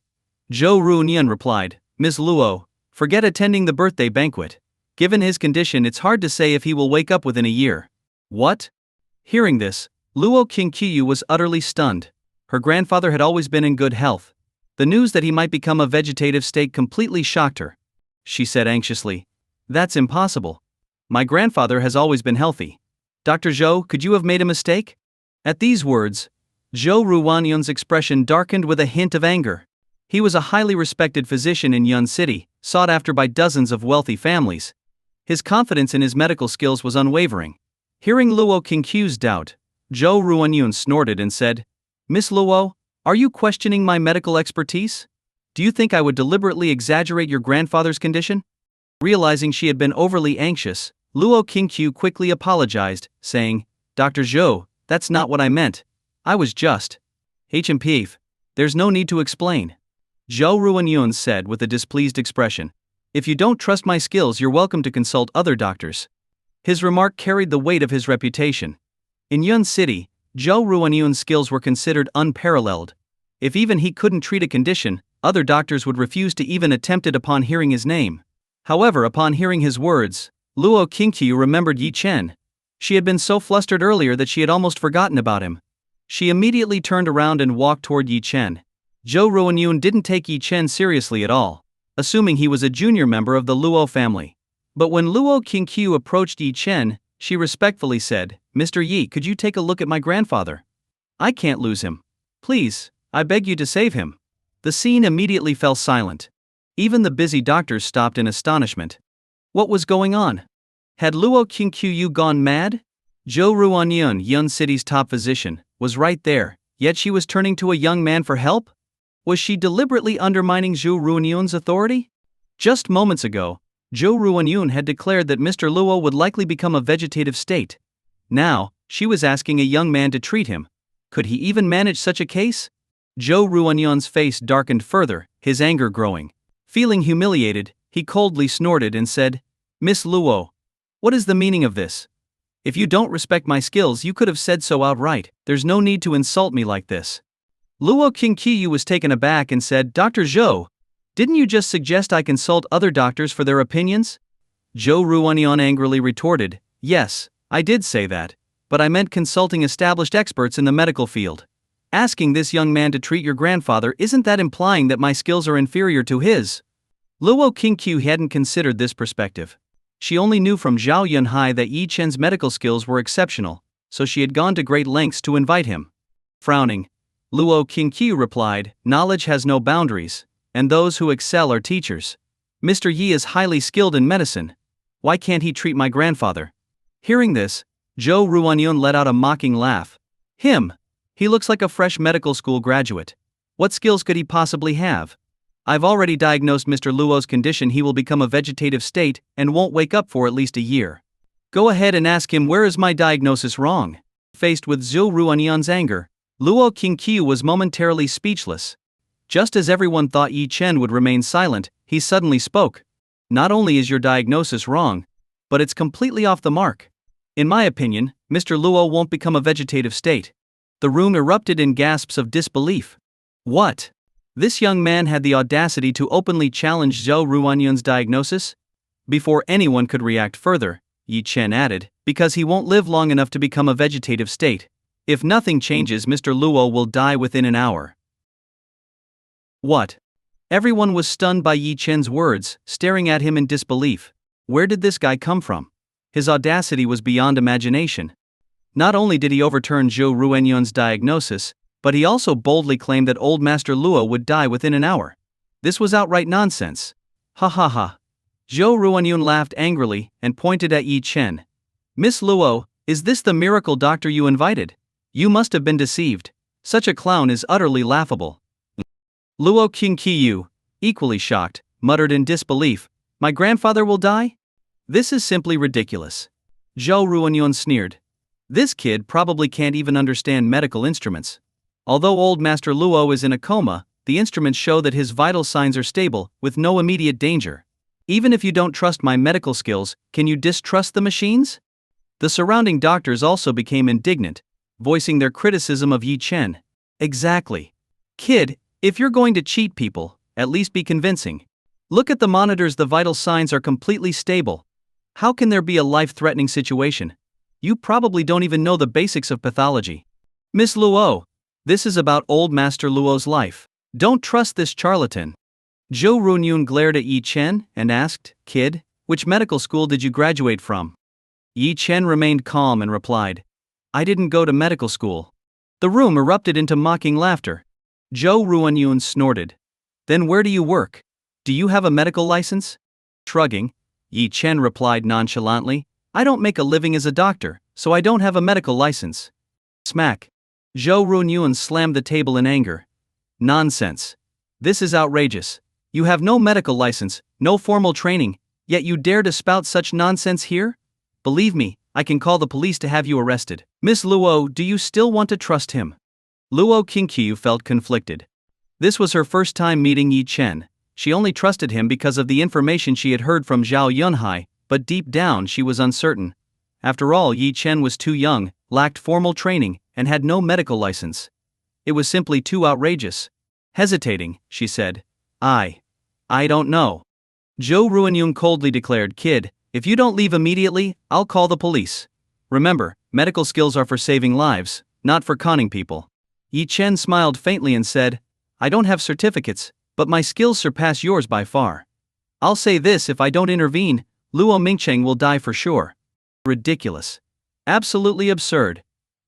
S1: Zhou Runyuan replied, Ms. Luo, forget attending the birthday banquet. Given his condition, it's hard to say if he will wake up within a year. What? Hearing this, Luo Qingqiu was utterly stunned. Her grandfather had always been in good health. The news that he might become a vegetative state completely shocked her. She said anxiously, that's impossible. My grandfather has always been healthy. Dr. Zhou, could you have made a mistake? At these words, Zhou Ruanyuan's expression darkened with a hint of anger. He was a highly respected physician in Yun City, sought after by dozens of wealthy families. His confidence in his medical skills was unwavering. Hearing Luo Qingqiu's doubt, Zhou Ruanyun snorted and said, "Miss Luo, are you questioning my medical expertise? Do you think I would deliberately exaggerate your grandfather's condition?" Realizing she had been overly anxious, Luo Qingqiu quickly apologized, saying, "Dr. Zhou, that's not what I meant. I was just HMPF. There's no need to explain." Zhou Ruanyun said with a displeased expression, "If you don't trust my skills, you're welcome to consult other doctors." His remark carried the weight of his reputation. In Yun City, Zhou Ruanyun's skills were considered unparalleled. If even he couldn't treat a condition, other doctors would refuse to even attempt it upon hearing his name. However, upon hearing his words, Luo Qingqiu remembered Yi Chen. She had been so flustered earlier that she had almost forgotten about him. She immediately turned around and walked toward Yi Chen. Zhou Ruanyun didn't take Yi Chen seriously at all, assuming he was a junior member of the Luo family. But when Luo Qingqiu approached Yi Chen, she respectfully said, "Mr. Yi, could you take a look at my grandfather? I can't lose him. Please, I beg you to save him." The scene immediately fell silent. Even the busy doctors stopped in astonishment. What was going on? Had Luo Qingqiu gone mad? Zhou Ruanyun, Yun City's top physician, was right there, yet she was turning to a young man for help? Was she deliberately undermining Zhou Ruanyun's authority? Just moments ago, Zhou Ruanyun had declared that Mr. Luo would likely become a vegetative state. Now, she was asking a young man to treat him. Could he even manage such a case? Zhou Ruanyun's face darkened further, his anger growing. Feeling humiliated, he coldly snorted and said, "Miss Luo, what is the meaning of this? If you don't respect my skills, you could have said so outright. There's no need to insult me like this." Luo Qingqiu was taken aback and said, "Dr. Zhou, didn't you just suggest I consult other doctors for their opinions?" Zhou Ruanyun angrily retorted, "Yes, I did say that, but I meant consulting established experts in the medical field. Asking this young man to treat your grandfather, isn't that implying that my skills are inferior to his?" Luo Qingqiu hadn't considered this perspective. She only knew from Zhao Yunhai that Yi Chen's medical skills were exceptional, so she had gone to great lengths to invite him. Frowning, Luo Qingqiu replied, "Knowledge has no boundaries, and those who excel are teachers. Mr. Yi is highly skilled in medicine. Why can't he treat my grandfather?" Hearing this, Zhou Ruanyun let out a mocking laugh. "Him? He looks like a fresh medical school graduate. What skills could he possibly have? I've already diagnosed Mr. Luo's condition. He will become a vegetative state and won't wake up for at least a year. Go ahead and ask him, where is my diagnosis wrong?" Faced with Zhou Ruanyun's anger, Luo Qingqiu was momentarily speechless. Just as everyone thought Yi Chen would remain silent, he suddenly spoke. "Not only is your diagnosis wrong, but it's completely off the mark. In my opinion, Mr. Luo won't become a vegetative state." The room erupted in gasps of disbelief. What? This young man had the audacity to openly challenge Zhou Ruanyun's diagnosis? Before anyone could react further, Yi Chen added, "Because he won't live long enough to become a vegetative state. If nothing changes, Mr. Luo will die within an hour." What? Everyone was stunned by Yi Chen's words, staring at him in disbelief. Where did this guy come from? His audacity was beyond imagination. Not only did he overturn Zhou Ruanyun's diagnosis, but he also boldly claimed that old Master Luo would die within an hour. This was outright nonsense. Ha ha ha. Zhou Ruanyun laughed angrily and pointed at Yi Chen. "Miss Luo, is this the miracle doctor you invited? You must have been deceived. Such a clown is utterly laughable." Luo Qingqiu, equally shocked, muttered in disbelief, "My grandfather will die? This is simply ridiculous." Zhou Ruanyun sneered. "This kid probably can't even understand medical instruments. Although old Master Luo is in a coma, the instruments show that his vital signs are stable, with no immediate danger. Even if you don't trust my medical skills, can you distrust the machines?" The surrounding doctors also became indignant, voicing their criticism of Yi Chen. "Exactly. Kid, if you're going to cheat people, at least be convincing. Look at the monitors, the vital signs are completely stable. How can there be a life-threatening situation? You probably don't even know the basics of pathology. Miss Luo, this is about old Master Luo's life. Don't trust this charlatan." Zhou Ruanyun glared at Yi Chen and asked, "Kid, which medical school did you graduate from?" Yi Chen remained calm and replied, "I didn't go to medical school." The room erupted into mocking laughter. Zhou Ruanyun snorted. Then where do you work? Do you have a medical license? Shrugging, Yi Chen replied nonchalantly, I don't make a living as a doctor, so I don't have a medical license. Smack. Zhou Runyuan slammed the table in anger. Nonsense. This is outrageous. You have no medical license, no formal training, yet you dare to spout such nonsense here? Believe me, I can call the police to have you arrested. Miss Luo, do you still want to trust him? Luo Qingqiu felt conflicted. This was her first time meeting Yi Chen. She only trusted him because of the information she had heard from Zhao Yunhai, but deep down she was uncertain. After all, Yi Chen was too young, lacked formal training, and had no medical license. It was simply too outrageous. Hesitating, she said, I don't know. Zhou Ruanyun coldly declared, Kid, if you don't leave immediately, I'll call the police. Remember, medical skills are for saving lives, not for conning people. Yi Chen smiled faintly and said, I don't have certificates, but my skills surpass yours by far. I'll say this, if I don't intervene, Luo Mingcheng will die for sure. Ridiculous. Absolutely absurd.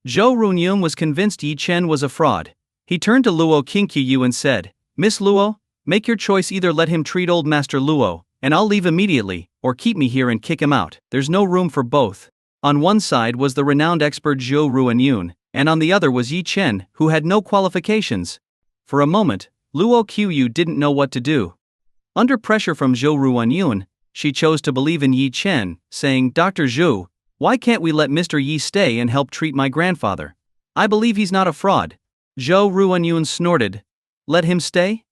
S1: Zhou Runyun was convinced Yi Chen was a fraud. He turned to Luo Qingqiu and said, Miss Luo, make your choice, either let him treat old Master Luo, and I'll leave immediately, or keep me here and kick him out. There's no room for both. On one side was the renowned expert Zhou Ruanyun, and on the other was Yi Chen, who had no qualifications. For a moment, Luo Qiu didn't know what to do. Under pressure from Zhou Ruanyun, she chose to believe in Yi Chen, saying, Dr. Zhou, why can't we let Mr. Yi stay and help treat my grandfather? I believe he's not a fraud. Zhou Ruanyun snorted. Let him stay?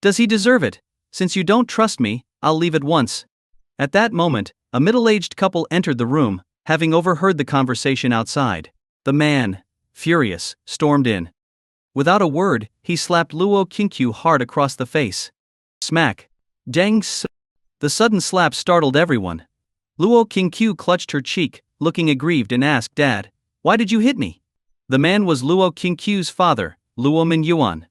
S1: Does he deserve it? Since you don't trust me, I'll leave at once. At that moment, a middle-aged couple entered the room, having overheard the conversation outside. The man, furious, stormed in. Without a word, he slapped Luo Qingqiu hard across the face. Smack. Dang. The sudden slap startled everyone. Luo Qingqiu clutched her cheek, looking aggrieved, and asked, Dad, why did you hit me? The man was Luo Qingqiu's father, Luo Mingyuan.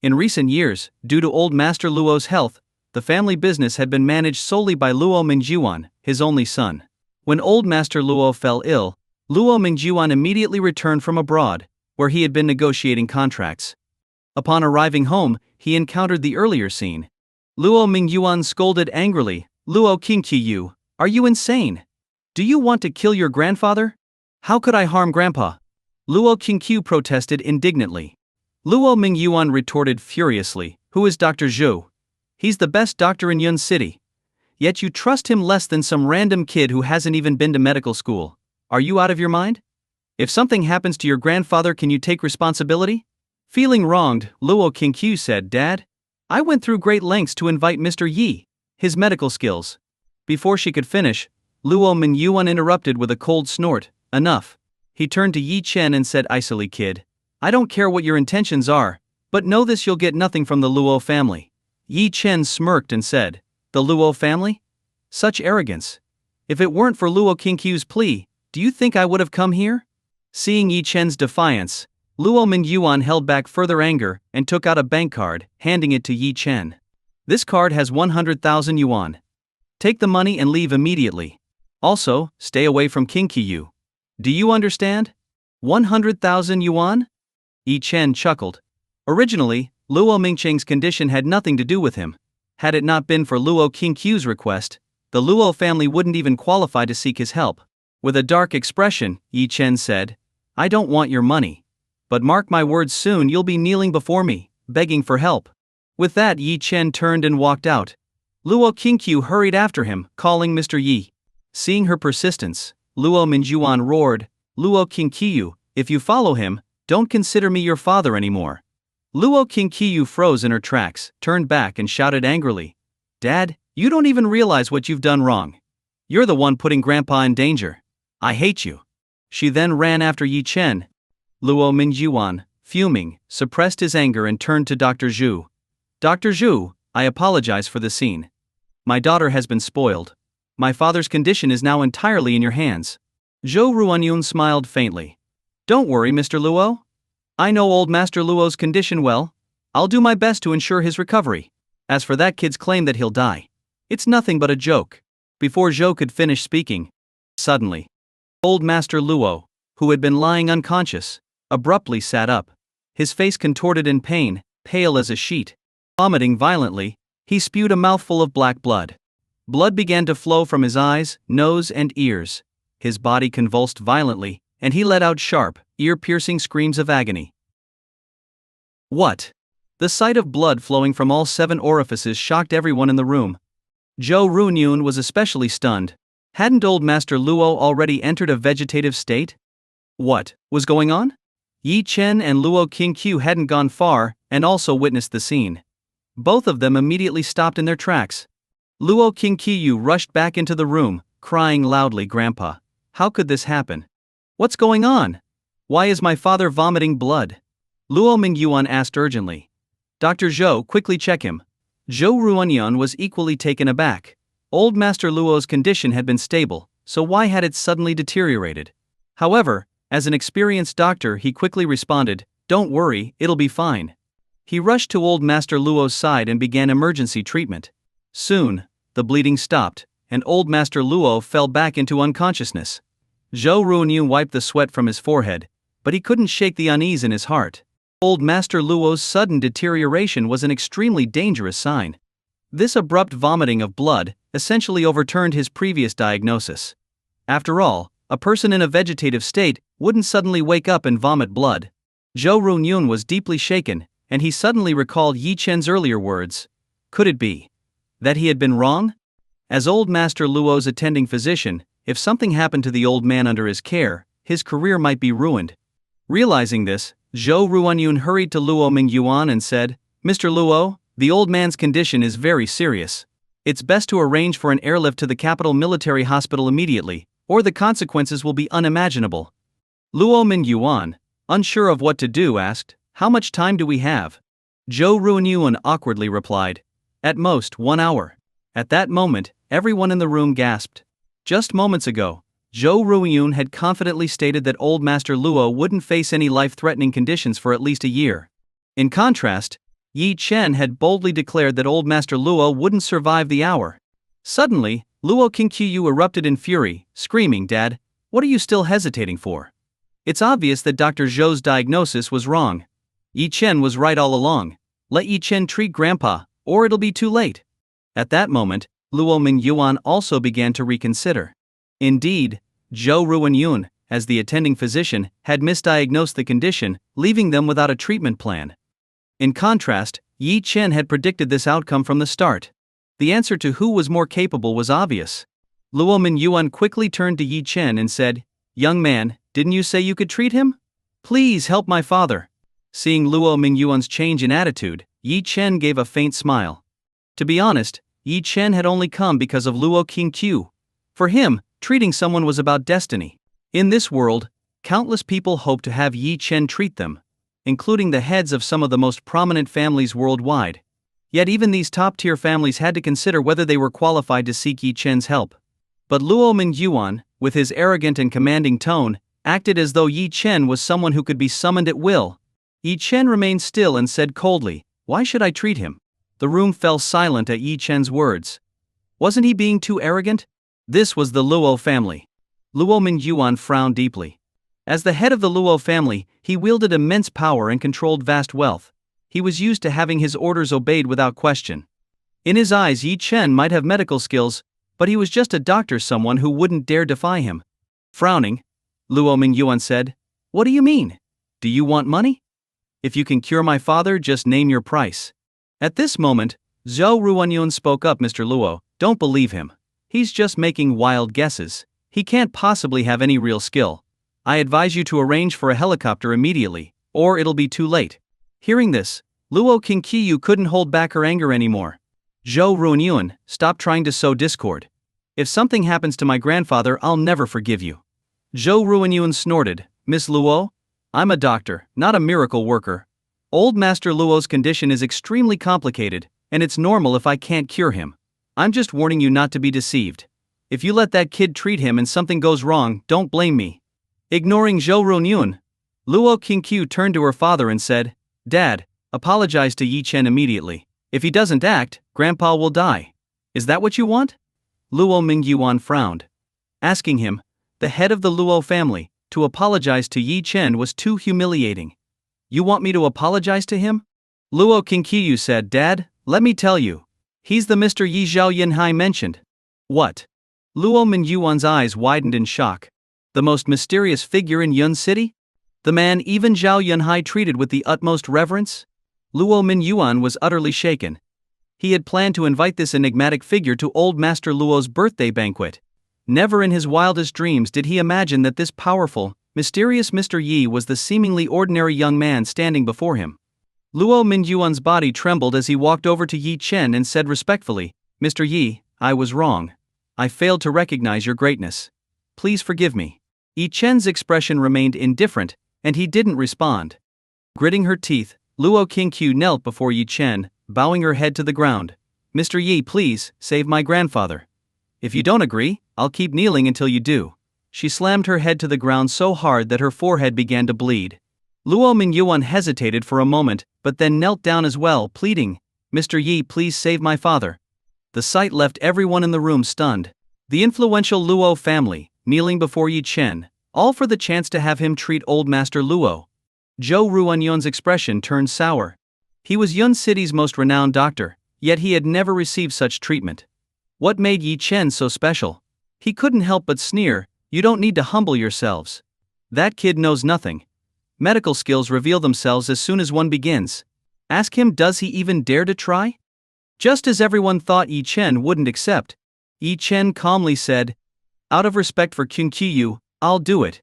S1: In recent years, due to old Master Luo's health, the family business had been managed solely by Luo Mingyuan, his only son. When old Master Luo fell ill, Luo Mingyuan immediately returned from abroad, where he had been negotiating contracts. Upon arriving home, he encountered the earlier scene. Luo Mingyuan scolded angrily, Luo Qingqiu, are you insane? Do you want to kill your grandfather? How could I harm Grandpa? Luo Qingqiu protested indignantly. Luo Mingyuan retorted furiously, who is Dr. Zhou? He's the best doctor in Yun City. Yet you trust him less than some random kid who hasn't even been to medical school. Are you out of your mind? If something happens to your grandfather, can you take responsibility? Feeling wronged, Luo Qingqiu said, Dad, I went through great lengths to invite Mr. Yi, his medical skills. Before she could finish, Luo Mingyuan interrupted with a cold snort, enough. He turned to Yi Chen and said icily, Kid, I don't care what your intentions are, but know this, you'll get nothing from the Luo family. Yi Chen smirked and said, the Luo family? Such arrogance. If it weren't for Luo Qingqiu's plea, do you think I would have come here? Seeing Yi Chen's defiance, Luo Mingyuan held back further anger and took out a bank card, handing it to Yi Chen. This card has 100,000 yuan. Take the money and leave immediately. Also, stay away from Qingqiu. Do you understand? 100,000 yuan? Yi Chen chuckled. Originally, Luo Mingcheng's condition had nothing to do with him. Had it not been for Luo Qingqiu's request, the Luo family wouldn't even qualify to seek his help. With a dark expression, Yi Chen said, I don't want your money. But mark my words, soon you'll be kneeling before me, begging for help. With that, Yi Chen turned and walked out. Luo Qingqiu hurried after him, calling Mr. Yi. Seeing her persistence, Luo Mingyuan roared, Luo Qingqiu, if you follow him, don't consider me your father anymore. Luo Qingqiu froze in her tracks, turned back and shouted angrily, Dad, you don't even realize what you've done wrong. You're the one putting Grandpa in danger. I hate you. She then ran after Yi Chen. Luo Mingyuan, fuming, suppressed his anger and turned to Dr. Zhu. Dr. Zhu, I apologize for the scene. My daughter has been spoiled. My father's condition is now entirely in your hands. Zhou Ruanyun smiled faintly. Don't worry, Mr. Luo. I know old Master Luo's condition well. I'll do my best to ensure his recovery. As for that kid's claim that he'll die, it's nothing but a joke. Before Zhou could finish speaking, suddenly, old Master Luo, who had been lying unconscious, abruptly sat up. His face contorted in pain, pale as a sheet. Vomiting violently, he spewed a mouthful of black blood. Blood began to flow from his eyes, nose, and ears. His body convulsed violently, and he let out sharp, ear-piercing screams of agony. What? The sight of blood flowing from all 7 orifices shocked everyone in the room. Zhou Runyun was especially stunned. Hadn't old Master Luo already entered a vegetative state? What was going on? Yi Chen and Luo Qingqiu hadn't gone far, and also witnessed the scene. Both of them immediately stopped in their tracks. Luo Qingqiu rushed back into the room, crying loudly, "Grandpa, how could this happen? What's going on? Why is my father vomiting blood?" Luo Mingyuan asked urgently. Dr. Zhou, quickly check him. Zhou Ruanyun was equally taken aback. Old Master Luo's condition had been stable, so why had it suddenly deteriorated? However, as an experienced doctor, he quickly responded, "Don't worry, it'll be fine." He rushed to old Master Luo's side and began emergency treatment. Soon, the bleeding stopped, and old Master Luo fell back into unconsciousness. Zhou Ruanyun wiped the sweat from his forehead, but he couldn't shake the unease in his heart. Old Master Luo's sudden deterioration was an extremely dangerous sign. This abrupt vomiting of blood essentially overturned his previous diagnosis. After all, a person in a vegetative state wouldn't suddenly wake up and vomit blood. Zhou Runyun was deeply shaken, and he suddenly recalled Yi Chen's earlier words. Could it be that he had been wrong? As old Master Luo's attending physician, if something happened to the old man under his care, his career might be ruined. Realizing this, Zhou Ruanyun hurried to Luo Mingyuan and said, "Mr. Luo, the old man's condition is very serious. It's best to arrange for an airlift to the capital military hospital immediately, or the consequences will be unimaginable." Luo Mingyuan, unsure of what to do, asked, "How much time do we have?" Zhou Ruanyun awkwardly replied, "At most 1 hour." At that moment, everyone in the room gasped. Just moments ago, Zhou Ruanyun had confidently stated that old Master Luo wouldn't face any life-threatening conditions for at least a year. In contrast, Yi Chen had boldly declared that old Master Luo wouldn't survive the hour. Suddenly, Luo Qingqiu erupted in fury, screaming, "Dad, what are you still hesitating for? It's obvious that Dr. Zhou's diagnosis was wrong. Yi Chen was right all along. Let Yi Chen treat Grandpa, or it'll be too late." At that moment, Luo Mingyuan also began to reconsider. Indeed, Zhou Ruanyun, as the attending physician, had misdiagnosed the condition, leaving them without a treatment plan. In contrast, Yi Chen had predicted this outcome from the start. The answer to who was more capable was obvious. Luo Mingyuan quickly turned to Yi Chen and said, "Young man, didn't you say you could treat him? Please help my father." Seeing Luo Mingyuan's change in attitude, Yi Chen gave a faint smile. To be honest, Yi Chen had only come because of Luo Qingqiu. For him, treating someone was about destiny. In this world, countless people hope to have Yi Chen treat them, including the heads of some of the most prominent families worldwide. Yet even these top-tier families had to consider whether they were qualified to seek Yi Chen's help. But Luo Mingyuan, with his arrogant and commanding tone, acted as though Yi Chen was someone who could be summoned at will. Yi Chen remained still and said coldly, "Why should I treat him?" The room fell silent at Yi Chen's words. Wasn't he being too arrogant? This was the Luo family. Luo Mingyuan frowned deeply. As the head of the Luo family, he wielded immense power and controlled vast wealth. He was used to having his orders obeyed without question. In his eyes, Yi Chen might have medical skills, but he was just a doctor, someone who wouldn't dare defy him. Frowning, Luo Mingyuan said, "What do you mean? Do you want money? If you can cure my father, just name your price." At this moment, Zhou Ruanyun spoke up, "Mr. Luo, don't believe him. He's just making wild guesses. He can't possibly have any real skill. I advise you to arrange for a helicopter immediately, or it'll be too late." Hearing this, Luo Qingqiu couldn't hold back her anger anymore. "Zhou Ruanyun, stop trying to sow discord. If something happens to my grandfather, I'll never forgive you." Zhou Ruanyun snorted, "Miss Luo? I'm a doctor, not a miracle worker. Old Master Luo's condition is extremely complicated, and it's normal if I can't cure him. I'm just warning you not to be deceived. If you let that kid treat him and something goes wrong, don't blame me." Ignoring Zhou Ruanyun, Luo Qingqiu turned to her father and said, "Dad, apologize to Yi Chen immediately. If he doesn't act, Grandpa will die. Is that what you want?" Luo Mingyuan frowned. Asking him, the head of the Luo family, to apologize to Yi Chen was too humiliating. "You want me to apologize to him? Luo Qingqiu said, "Dad, let me tell you. He's the Mr. Yi Zhao Yinhai mentioned." "What?" Luo Mingyuan's eyes widened in shock. "The most mysterious figure in Yun City? The man even Zhao Yunhai treated with the utmost reverence?" Luo Mingyuan was utterly shaken. He had planned to invite this enigmatic figure to old Master Luo's birthday banquet. Never in his wildest dreams did he imagine that this powerful, mysterious Mr. Yi was the seemingly ordinary young man standing before him. Luo Mingyuan's body trembled as he walked over to Yi Chen and said respectfully, "Mr. Yi, I was wrong. I failed to recognize your greatness. Please forgive me." Yi Chen's expression remained indifferent, and he didn't respond. Gritting her teeth, Luo Qingqiu knelt before Yi Chen, bowing her head to the ground. "Mr. Yi, please, save my grandfather. If you don't agree, I'll keep kneeling until you do." She slammed her head to the ground so hard that her forehead began to bleed. Luo Mingyuan hesitated for a moment, but then knelt down as well, pleading, "Mr. Yi, please save my father." The sight left everyone in the room stunned. The influential Luo family, kneeling before Yi Chen, all for the chance to have him treat old Master Luo. Zhou Ruanyon's expression turned sour. He was Yun City's most renowned doctor, yet he had never received such treatment. What made Yi Chen so special? He couldn't help but sneer, "You don't need to humble yourselves. That kid knows nothing. Medical skills reveal themselves as soon as one begins. Ask him, does he even dare to try?" Just as everyone thought Yi Chen wouldn't accept, Yi Chen calmly said, "Out of respect for Qingqiu, I'll do it."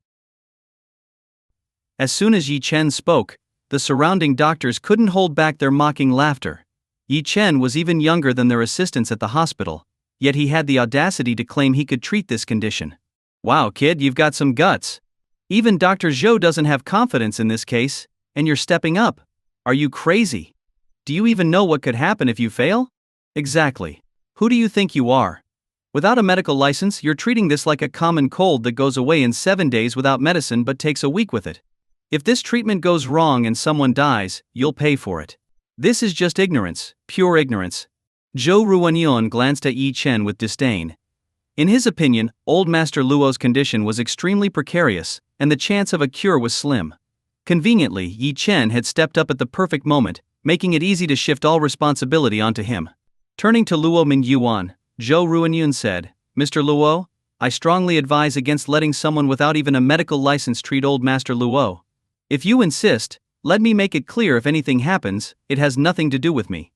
S1: As soon as Yi Chen spoke, the surrounding doctors couldn't hold back their mocking laughter. Yi Chen was even younger than their assistants at the hospital, yet he had the audacity to claim he could treat this condition. "Wow, kid, you've got some guts. Even Dr. Zhou doesn't have confidence in this case, and you're stepping up. Are you crazy? Do you even know what could happen if you fail?" "Exactly. Who do you think you are? Without a medical license, you're treating this like a common cold that goes away in 7 days without medicine but takes a week with it. If this treatment goes wrong and someone dies, you'll pay for it. This is just ignorance, pure ignorance." Zhou Ruanyon glanced at Yi Chen with disdain. In his opinion, old Master Luo's condition was extremely precarious, and the chance of a cure was slim. Conveniently, Yi Chen had stepped up at the perfect moment, making it easy to shift all responsibility onto him. Turning to Luo Mingyuan, Zhou Ruanyun said, "Mr. Luo, I strongly advise against letting someone without even a medical license treat old Master Luo. If you insist, let me make it clear, if anything happens, it has nothing to do with me."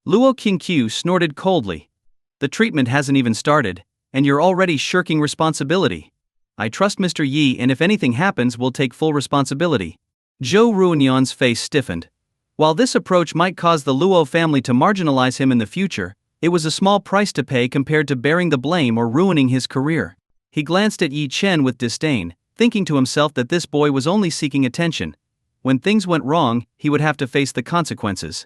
S1: Luo Qingqiu snorted coldly. "The treatment hasn't even started, and you're already shirking responsibility. I trust Mr. Yi, and if anything happens, we'll take full responsibility." Zhou Ruanyon's face stiffened. While this approach might cause the Luo family to marginalize him in the future, it was a small price to pay compared to bearing the blame or ruining his career. He glanced at Yi Chen with disdain, thinking to himself that this boy was only seeking attention. When things went wrong, he would have to face the consequences.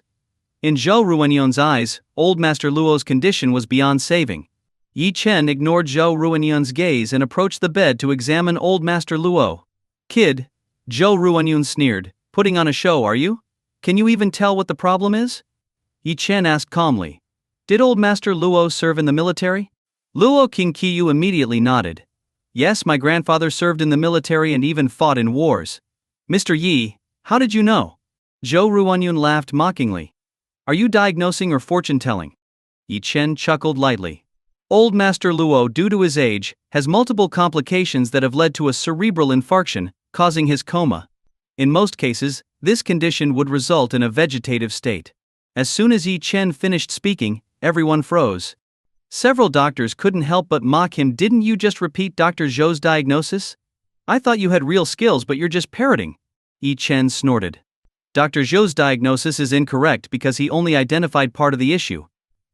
S1: In Zhou Ruanyon's eyes, old Master Luo's condition was beyond saving. Yi Chen ignored Zhou Ruanyon's gaze and approached the bed to examine old Master Luo. "Kid," Zhou Ruanyon sneered, "putting on a show, are you? Can you even tell what the problem is?" Yi Chen asked calmly, "Did old Master Luo serve in the military?" Luo Qingqiu immediately nodded. "Yes, my grandfather served in the military and even fought in wars." "Mr. Yi, how did you know?" Zhou Ruanyun laughed mockingly. "Are you diagnosing or fortune-telling?" Yi Chen chuckled lightly. "Old Master Luo, due to his age, has multiple complications that have led to a cerebral infarction, causing his coma. In most cases, this condition would result in a vegetative state." As soon as Yi Chen finished speaking, everyone froze. Several doctors couldn't help but mock him. "Didn't you just repeat Dr. Zhou's diagnosis? I thought you had real skills, but you're just parroting." Yi Chen snorted. "Dr. Zhou's diagnosis is incorrect because he only identified part of the issue.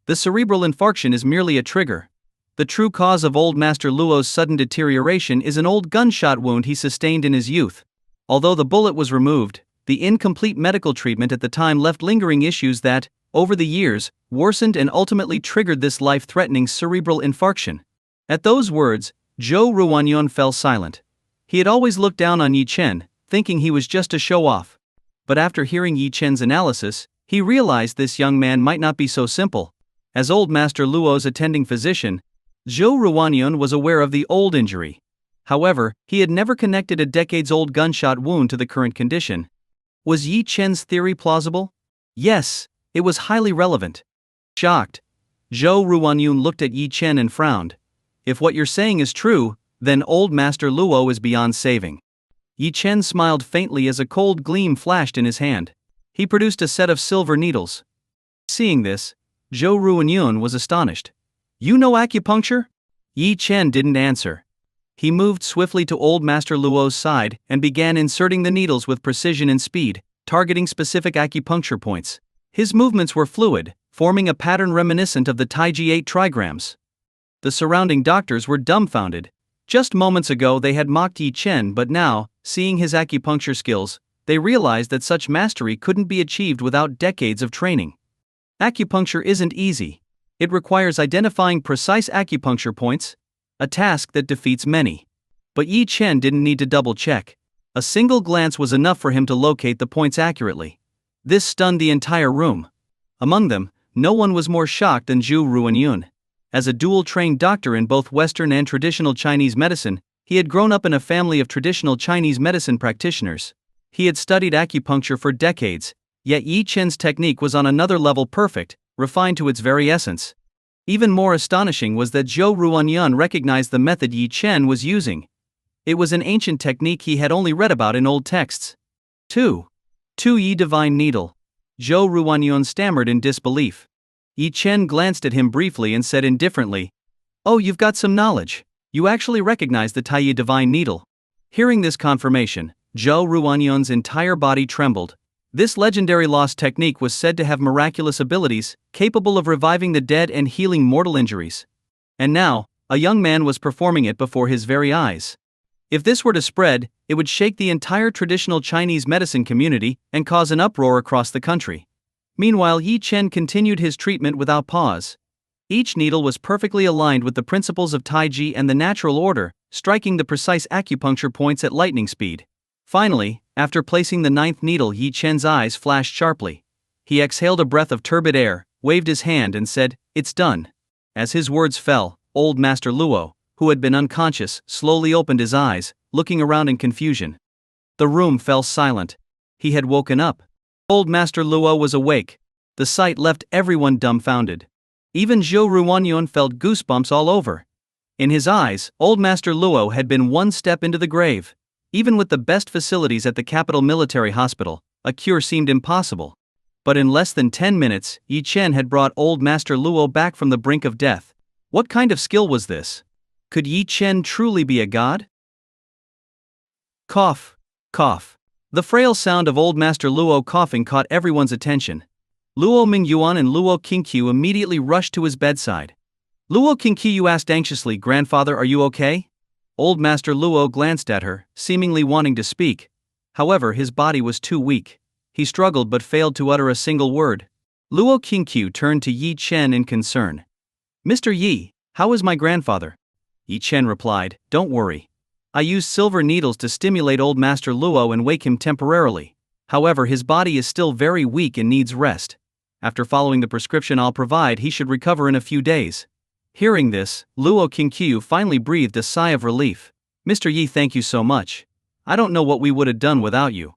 S1: The cerebral infarction is merely a trigger. The true cause of old Master Luo's sudden deterioration is an old gunshot wound he sustained in his youth. Although the bullet was removed, the incomplete medical treatment at the time left lingering issues that, over the years, worsened and ultimately triggered this life-threatening cerebral infarction." At those words, Zhou Ruanyon fell silent. He had always looked down on Yi Chen, thinking he was just a show-off. But after hearing Yi Chen's analysis, he realized this young man might not be so simple. As old Master Luo's attending physician, Zhou Ruanyon was aware of the old injury. However, he had never connected a decades-old gunshot wound to the current condition. Was Yi Chen's theory plausible? Yes, it was highly relevant. Shocked, Zhou Ruanyun looked at Yi Chen and frowned. If what you're saying is true, then old Master Luo is beyond saving. Yi Chen smiled faintly as a cold gleam flashed in his hand. He produced a set of silver needles. Seeing this, Zhou Ruanyun was astonished. You know acupuncture? Yi Chen didn't answer. He moved swiftly to old Master Luo's side and began inserting the needles with precision and speed, targeting specific acupuncture points. His movements were fluid, forming a pattern reminiscent of the Taiji 8 trigrams. The surrounding doctors were dumbfounded. Just moments ago they had mocked Yi Chen, but now, seeing his acupuncture skills, they realized that such mastery couldn't be achieved without decades of training. Acupuncture isn't easy. It requires identifying precise acupuncture points, a task that defeats many. But Yi Chen didn't need to double-check. A single glance was enough for him to locate the points accurately. This stunned the entire room. Among them, no one was more shocked than Zhou Ruanyun. As a dual-trained doctor in both Western and traditional Chinese medicine, he had grown up in a family of traditional Chinese medicine practitioners. He had studied acupuncture for decades, yet Yi Chen's technique was on another level, perfect, refined to its very essence. Even more astonishing was that Zhou Ruanyun recognized the method Yi Chen was using. It was an ancient technique he had only read about in old texts. 2. Yi Divine Needle. Zhou Ruanyun stammered in disbelief. Yi Chen glanced at him briefly and said indifferently, "Oh, you've got some knowledge. You actually recognize the Tai Divine Needle." Hearing this confirmation, Zhou Ruanyun's entire body trembled. This legendary lost technique was said to have miraculous abilities, capable of reviving the dead and healing mortal injuries. And now, a young man was performing it before his very eyes. If this were to spread, it would shake the entire traditional Chinese medicine community and cause an uproar across the country. Meanwhile, Yi Chen continued his treatment without pause. Each needle was perfectly aligned with the principles of Taiji and the natural order, striking the precise acupuncture points at lightning speed. Finally, after placing the 9th needle, Yi Chen's eyes flashed sharply. He exhaled a breath of turbid air, waved his hand and said, "It's done." As his words fell, old Master Luo, who had been unconscious, slowly opened his eyes, looking around in confusion. The room fell silent. He had woken up. Old Master Luo was awake. The sight left everyone dumbfounded. Even Zhou Ruanyun felt goosebumps all over. In his eyes, old Master Luo had been one step into the grave. Even with the best facilities at the capital military hospital, a cure seemed impossible. But in less than 10 minutes, Yi Chen had brought old Master Luo back from the brink of death. What kind of skill was this? Could Yi Chen truly be a god? Cough, cough. The frail sound of old Master Luo coughing caught everyone's attention. Luo Mingyuan and Luo Qingqiu immediately rushed to his bedside. Luo Qingqiu asked anxiously, "Grandfather, are you okay?" Old Master Luo glanced at her, seemingly wanting to speak. However, his body was too weak. He struggled but failed to utter a single word. Luo Qingqiu turned to Yi Chen in concern. "Mr. Yi, how is my grandfather?" Yi Chen replied, "Don't worry. I used silver needles to stimulate old Master Luo and wake him temporarily. However, his body is still very weak and needs rest. After following the prescription I'll provide, he should recover in a few days." Hearing this, Luo Qingqiu finally breathed a sigh of relief. "Mr. Yi, thank you so much. I don't know what we would have done without you."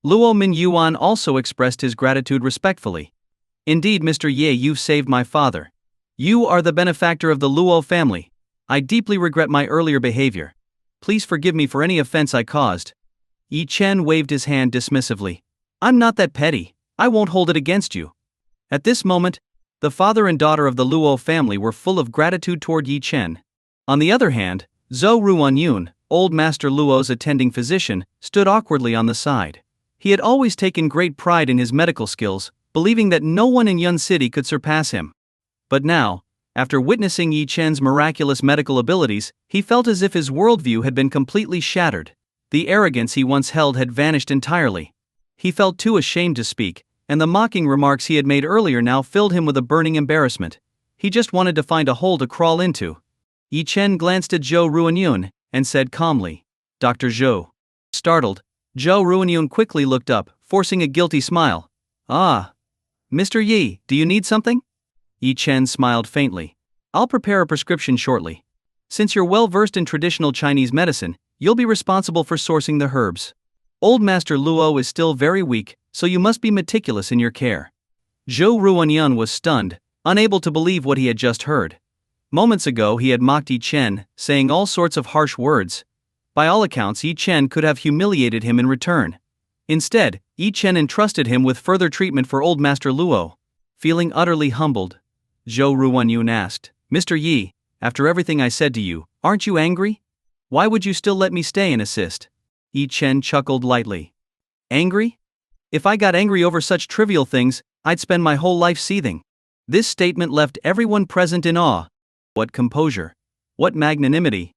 S1: Luo Minyuan also expressed his gratitude respectfully. "Indeed, Mr. Ye, you've saved my father. You are the benefactor of the Luo family. I deeply regret my earlier behavior. Please forgive me for any offense I caused." Yi Chen waved his hand dismissively. "I'm not that petty. I won't hold it against you." At this moment, the father and daughter of the Luo family were full of gratitude toward Yi Chen. On the other hand, Zhou Ruanyun, old Master Luo's attending physician, stood awkwardly on the side. He had always taken great pride in his medical skills, believing that no one in Yun City could surpass him. But now, after witnessing Yi Chen's miraculous medical abilities, he felt as if his worldview had been completely shattered. The arrogance he once held had vanished entirely. He felt too ashamed to speak, and the mocking remarks he had made earlier now filled him with a burning embarrassment. He just wanted to find a hole to crawl into. Yi Chen glanced at Zhou Ruanyun and said calmly, "Dr. Zhou." Startled, Zhou Ruanyun quickly looked up, forcing a guilty smile. "Ah. Mr. Yi, do you need something?" Yi Chen smiled faintly. "I'll prepare a prescription shortly. Since you're well versed in traditional Chinese medicine, you'll be responsible for sourcing the herbs. Old Master Luo is still very weak, so you must be meticulous in your care. Zhou Ruanyun was stunned, unable to believe what he had just heard. Moments ago he had mocked Yi Chen, saying all sorts of harsh words. By all accounts Yi Chen could have humiliated him in return. Instead, Yi Chen entrusted him with further treatment for old Master Luo. Feeling utterly humbled, Zhou Ruanyun asked, "Mr. Yi, after everything I said to you, aren't you angry? Why would you still let me stay and assist?" Yi Chen chuckled lightly. Angry? If I got angry over such trivial things, I'd spend my whole life seething. This statement left everyone present in awe. What composure! What magnanimity!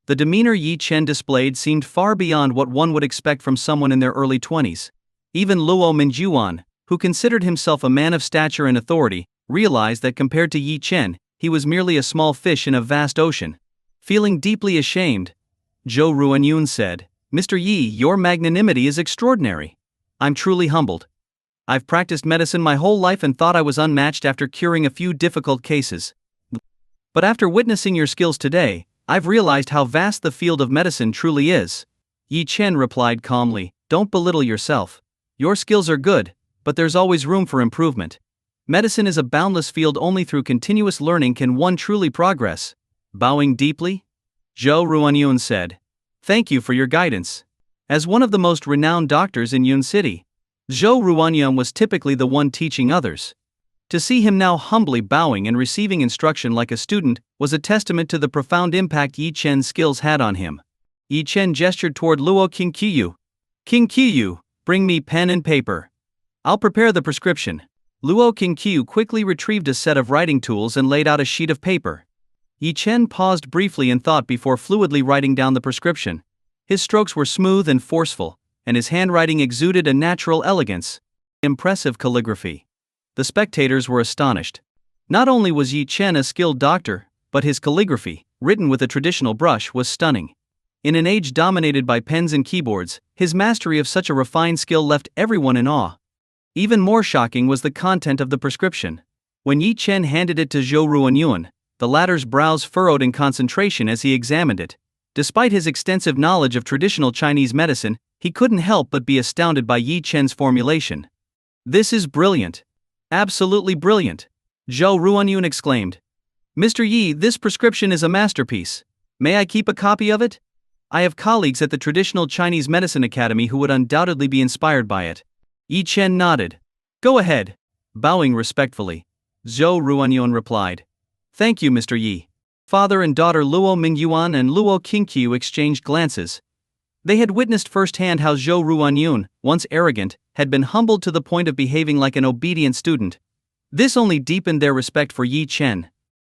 S1: The demeanor Yi Chen displayed seemed far beyond what one would expect from someone in their early 20s. Even Luo Mingjuan, who considered himself a man of stature and authority, realized that compared to Yi Chen, he was merely a small fish in a vast ocean. Feeling deeply ashamed, Zhou Ruanyun said, "Mr. Yi, your magnanimity is extraordinary. I'm truly humbled. I've practiced medicine my whole life and thought I was unmatched after curing a few difficult cases. But after witnessing your skills today, I've realized how vast the field of medicine truly is." Yi Chen replied calmly, "Don't belittle yourself. Your skills are good, but there's always room for improvement. Medicine is a boundless field. Only through continuous learning can one truly progress." Bowing deeply, Zhou Ruanyun said, "Thank you for your guidance." As one of the most renowned doctors in Yun City, Zhou Ruanyun was typically the one teaching others. To see him now humbly bowing and receiving instruction like a student was a testament to the profound impact Yi Chen's skills had on him. Yi Chen gestured toward Luo Qingqiu. "Qingqiu, bring me pen and paper. I'll prepare the prescription." Luo Qingqiu quickly retrieved a set of writing tools and laid out a sheet of paper. Yi Chen paused briefly in thought before fluidly writing down the prescription. His strokes were smooth and forceful, and his handwriting exuded a natural elegance. Impressive calligraphy. The spectators were astonished. Not only was Yi Chen a skilled doctor, but his calligraphy, written with a traditional brush, was stunning. In an age dominated by pens and keyboards, his mastery of such a refined skill left everyone in awe. Even more shocking was the content of the prescription. When Yi Chen handed it to Zhou Ruanyun, the latter's brows furrowed in concentration as he examined it. Despite his extensive knowledge of traditional Chinese medicine, he couldn't help but be astounded by Yi Chen's formulation. "This is brilliant. Absolutely brilliant," Zhou Ruanyun exclaimed. "Mr. Yi, this prescription is a masterpiece. May I keep a copy of it? I have colleagues at the Traditional Chinese Medicine Academy who would undoubtedly be inspired by it." Yi Chen nodded. "Go ahead." Bowing respectfully, Zhou Ruanyun replied, "Thank you, Mr. Yi." Father and daughter Luo Mingyuan and Luo Qingqiu exchanged glances. They had witnessed firsthand how Zhou Ruanyun, once arrogant, had been humbled to the point of behaving like an obedient student. This only deepened their respect for Yi Chen.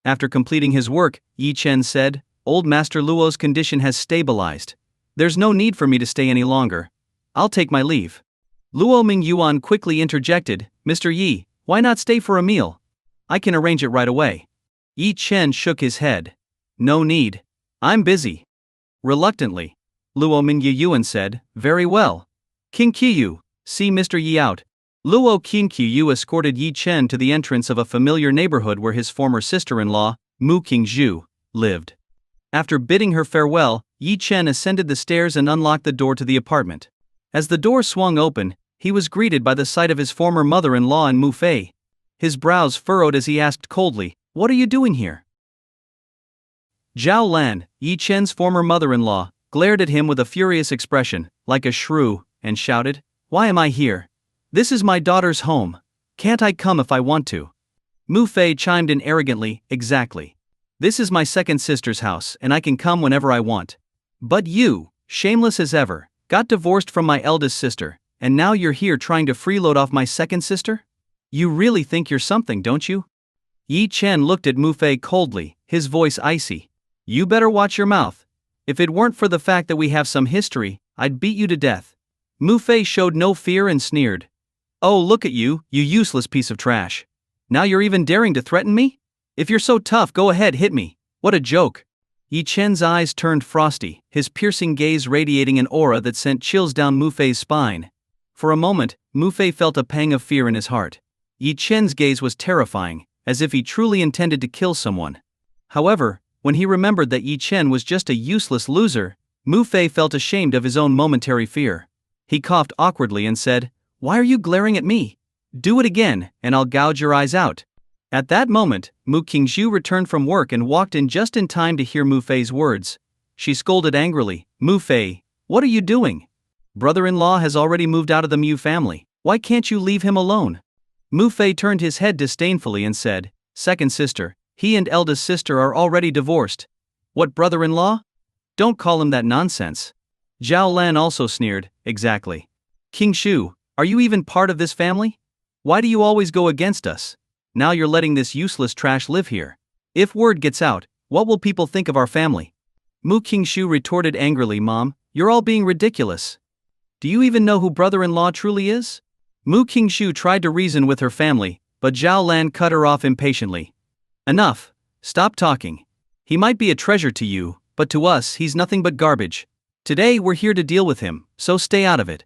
S1: After completing his work, Yi Chen said, "Old Master Luo's condition has stabilized. There's no need for me to stay any longer. I'll take my leave." Luo Mingyuan quickly interjected, "Mr. Yi, why not stay for a meal? I can arrange it right away." Yi Chen shook his head. "No need. I'm busy." Reluctantly, Luo Mingyuan said, "Very well. Qingqiu, see Mr. Yi out." Luo Qingqiu escorted Yi Chen to the entrance of a familiar neighborhood where his former sister-in-law, Mu Qingzhu, lived. After bidding her farewell, Yi Chen ascended the stairs and unlocked the door to the apartment. As the door swung open, he was greeted by the sight of his former mother-in-law and Mu Fei. His brows furrowed as he asked coldly, "What are you doing here?" Zhao Lan, Yi Chen's former mother-in-law, glared at him with a furious expression, like a shrew, and shouted, "Why am I here? This is my daughter's home. Can't I come if I want to?" Mu Fei chimed in arrogantly, "Exactly. This is my second sister's house and I can come whenever I want. But you, shameless as ever, got divorced from my eldest sister, and now you're here trying to freeload off my second sister? You really think you're something, don't you?" Yi Chen looked at Mu Fei coldly, his voice icy. "You better watch your mouth. If it weren't for the fact that we have some history, I'd beat you to death." Mu Fei showed no fear and sneered. "Oh, look at you, you useless piece of trash. Now you're even daring to threaten me? If you're so tough, go ahead, hit me. What a joke." Yi Chen's eyes turned frosty, his piercing gaze radiating an aura that sent chills down Mu Fei's spine. For a moment, Mu Fei felt a pang of fear in his heart. Yi Chen's gaze was terrifying, as if he truly intended to kill someone. However, when he remembered that Yi Chen was just a useless loser, Mu Fei felt ashamed of his own momentary fear. He coughed awkwardly and said, "Why are you glaring at me? Do it again, and I'll gouge your eyes out. At that moment, Mu Qingzhu returned from work and walked in just in time to hear Mu Fei's words. She scolded angrily, Mu Fei, what are you doing? Brother-in-law has already moved out of the Mu family. Why can't you leave him alone? Mu Fei turned his head disdainfully and said, second sister, he and eldest sister are already divorced. What brother-in-law? Don't call him that nonsense. Zhao Lan also sneered, exactly. King Shu, are you even part of this family? Why do you always go against us? Now you're letting this useless trash live here. If word gets out, what will people think of our family? Mu Qingshu retorted angrily, Mom, you're all being ridiculous. Do you even know who brother-in-law truly is? Mu Qingshu tried to reason with her family, but Zhao Lan cut her off impatiently. Enough. Stop talking. He might be a treasure to you, but to us he's nothing but garbage. Today we're here to deal with him, so stay out of it.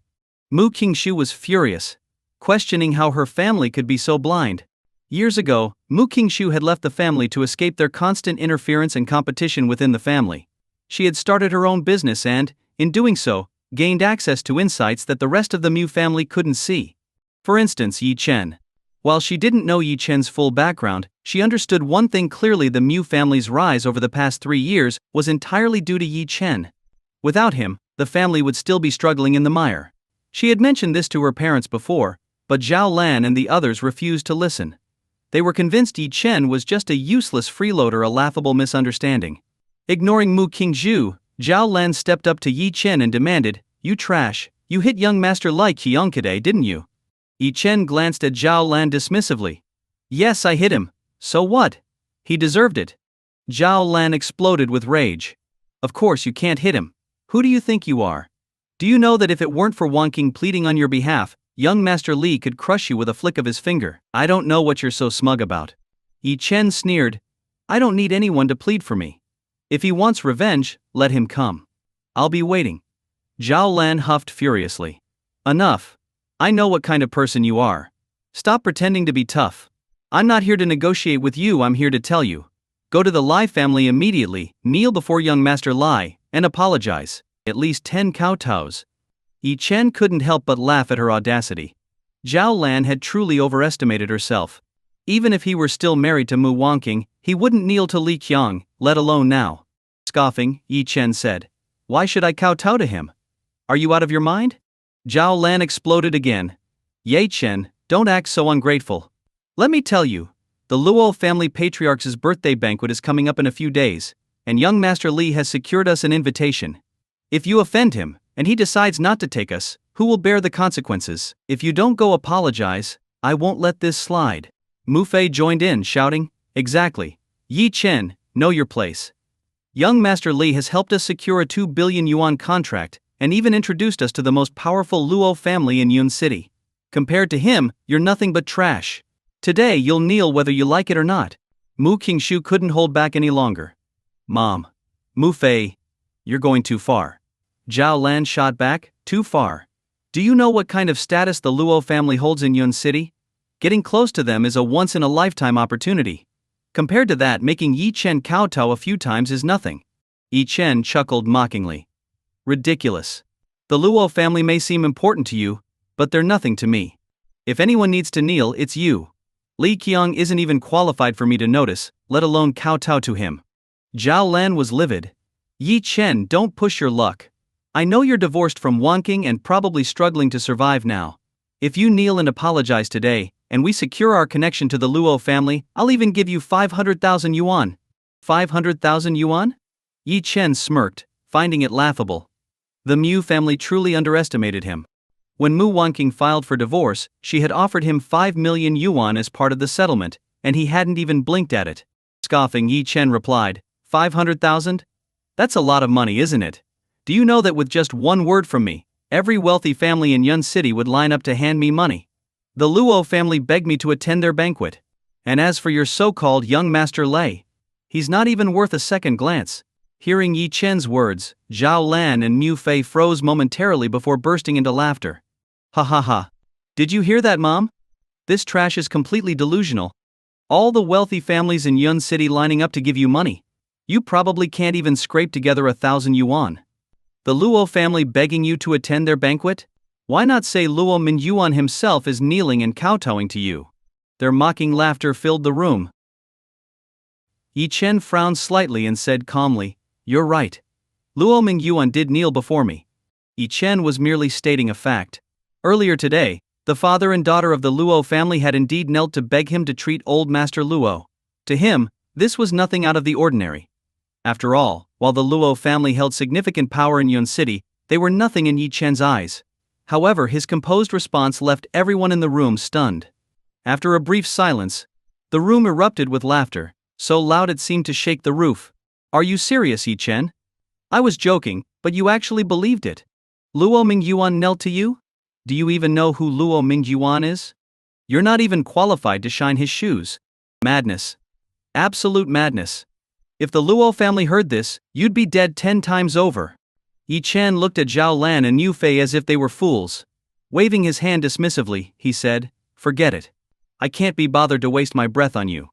S1: Mu Qingshu was furious, questioning how her family could be so blind. Years ago, Mu Qingshu had left the family to escape their constant interference and competition within the family. She had started her own business and, in doing so, gained access to insights that the rest of the Mu family couldn't see. For instance, Yi Chen. While she didn't know Yi Chen's full background, she understood one thing clearly: the Mu family's rise over the past 3 years was entirely due to Yi Chen. Without him, the family would still be struggling in the mire. She had mentioned this to her parents before, but Zhao Lan and the others refused to listen. They were convinced Yi Chen was just a useless freeloader, a laughable misunderstanding. Ignoring Mu Qingzhu, Zhao Lan stepped up to Yi Chen and demanded, you trash, you hit young master Lai Qiang today, didn't you? Yi Chen glanced at Zhao Lan dismissively. Yes, I hit him. So what? He deserved it. Zhao Lan exploded with rage. Of course you can't hit him. Who do you think you are? Do you know that if it weren't for Wang Qing pleading on your behalf, young Master Li could crush you with a flick of his finger? I don't know what you're so smug about. Yi Chen sneered. I don't need anyone to plead for me. If he wants revenge, let him come. I'll be waiting. Zhao Lan huffed furiously. Enough. I know what kind of person you are. Stop pretending to be tough. I'm not here to negotiate with you, I'm here to tell you. Go to the Lai family immediately, kneel before young Master Lai, and apologize. At least 10 kowtows. Yi Chen couldn't help but laugh at her audacity. Zhao Lan had truly overestimated herself. Even if he were still married to Mu Wangqing, he wouldn't kneel to Li Qiang, let alone now. Scoffing, Yi Chen said. Why should I kowtow to him? Are you out of your mind? Zhao Lan exploded again. Ye Chen, don't act so ungrateful. Let me tell you, the Luo family patriarch's birthday banquet is coming up in a few days, and young Master Li has secured us an invitation. If you offend him, and he decides not to take us, who will bear the consequences? If you don't go apologize, I won't let this slide. Mu Fei joined in, shouting, exactly. Yi Chen, know your place. Young Master Li has helped us secure a 2 billion yuan contract, and even introduced us to the most powerful Luo family in Yun City. Compared to him, you're nothing but trash. Today you'll kneel whether you like it or not. Mu Qingshu couldn't hold back any longer. Mom. Mu Fei. You're going too far. Zhao Lan shot back, too far. Do you know what kind of status the Luo family holds in Yun City? Getting close to them is a once-in-a-lifetime opportunity. Compared to that, making Yi Chen kowtow a few times is nothing. Yi Chen chuckled mockingly. Ridiculous. The Luo family may seem important to you, but they're nothing to me. If anyone needs to kneel, it's you. Li Qiang isn't even qualified for me to notice, let alone kowtow to him. Zhao Lan was livid. Yi Chen, don't push your luck. I know you're divorced from Wangqing and probably struggling to survive now. If you kneel and apologize today, and we secure our connection to the Luo family, I'll even give you 500,000 yuan. 500,000 yuan? Yi Chen smirked, finding it laughable. The Mu family truly underestimated him. When Mu Wangqing filed for divorce, she had offered him 5 million yuan as part of the settlement, and he hadn't even blinked at it. Scoffing, Yi Chen replied, 500,000? That's a lot of money, isn't it? Do you know that with just one word from me, every wealthy family in Yun City would line up to hand me money? The Luo family begged me to attend their banquet. And as for your so-called young Master Lei, he's not even worth a second glance. Hearing Yi Chen's words, Zhao Lan and Mu Fei froze momentarily before bursting into laughter. Ha ha ha. Did you hear that, Mom? This trash is completely delusional. All the wealthy families in Yun City lining up to give you money. You probably can't even scrape together 1,000 yuan. The Luo family begging you to attend their banquet? Why not say Luo Mingyuan himself is kneeling and kowtowing to you? Their mocking laughter filled the room. Yi Chen frowned slightly and said calmly, "You're right. Luo Mingyuan did kneel before me." Yi Chen was merely stating a fact. Earlier today, the father and daughter of the Luo family had indeed knelt to beg him to treat old Master Luo. To him, this was nothing out of the ordinary. After all, while the Luo family held significant power in Yun City, they were nothing in Yi Chen's eyes. However, his composed response left everyone in the room stunned. After a brief silence, the room erupted with laughter, so loud it seemed to shake the roof. "Are you serious, Yi Chen? I was joking, but you actually believed it. Luo Mingyuan knelt to you? Do you even know who Luo Mingyuan is? You're not even qualified to shine his shoes." Madness. Absolute madness. If the Luo family heard this, you'd be dead 10 times over. Yi Chen looked at Zhao Lan and Yu Fei as if they were fools. Waving his hand dismissively, he said, "Forget it. I can't be bothered to waste my breath on you."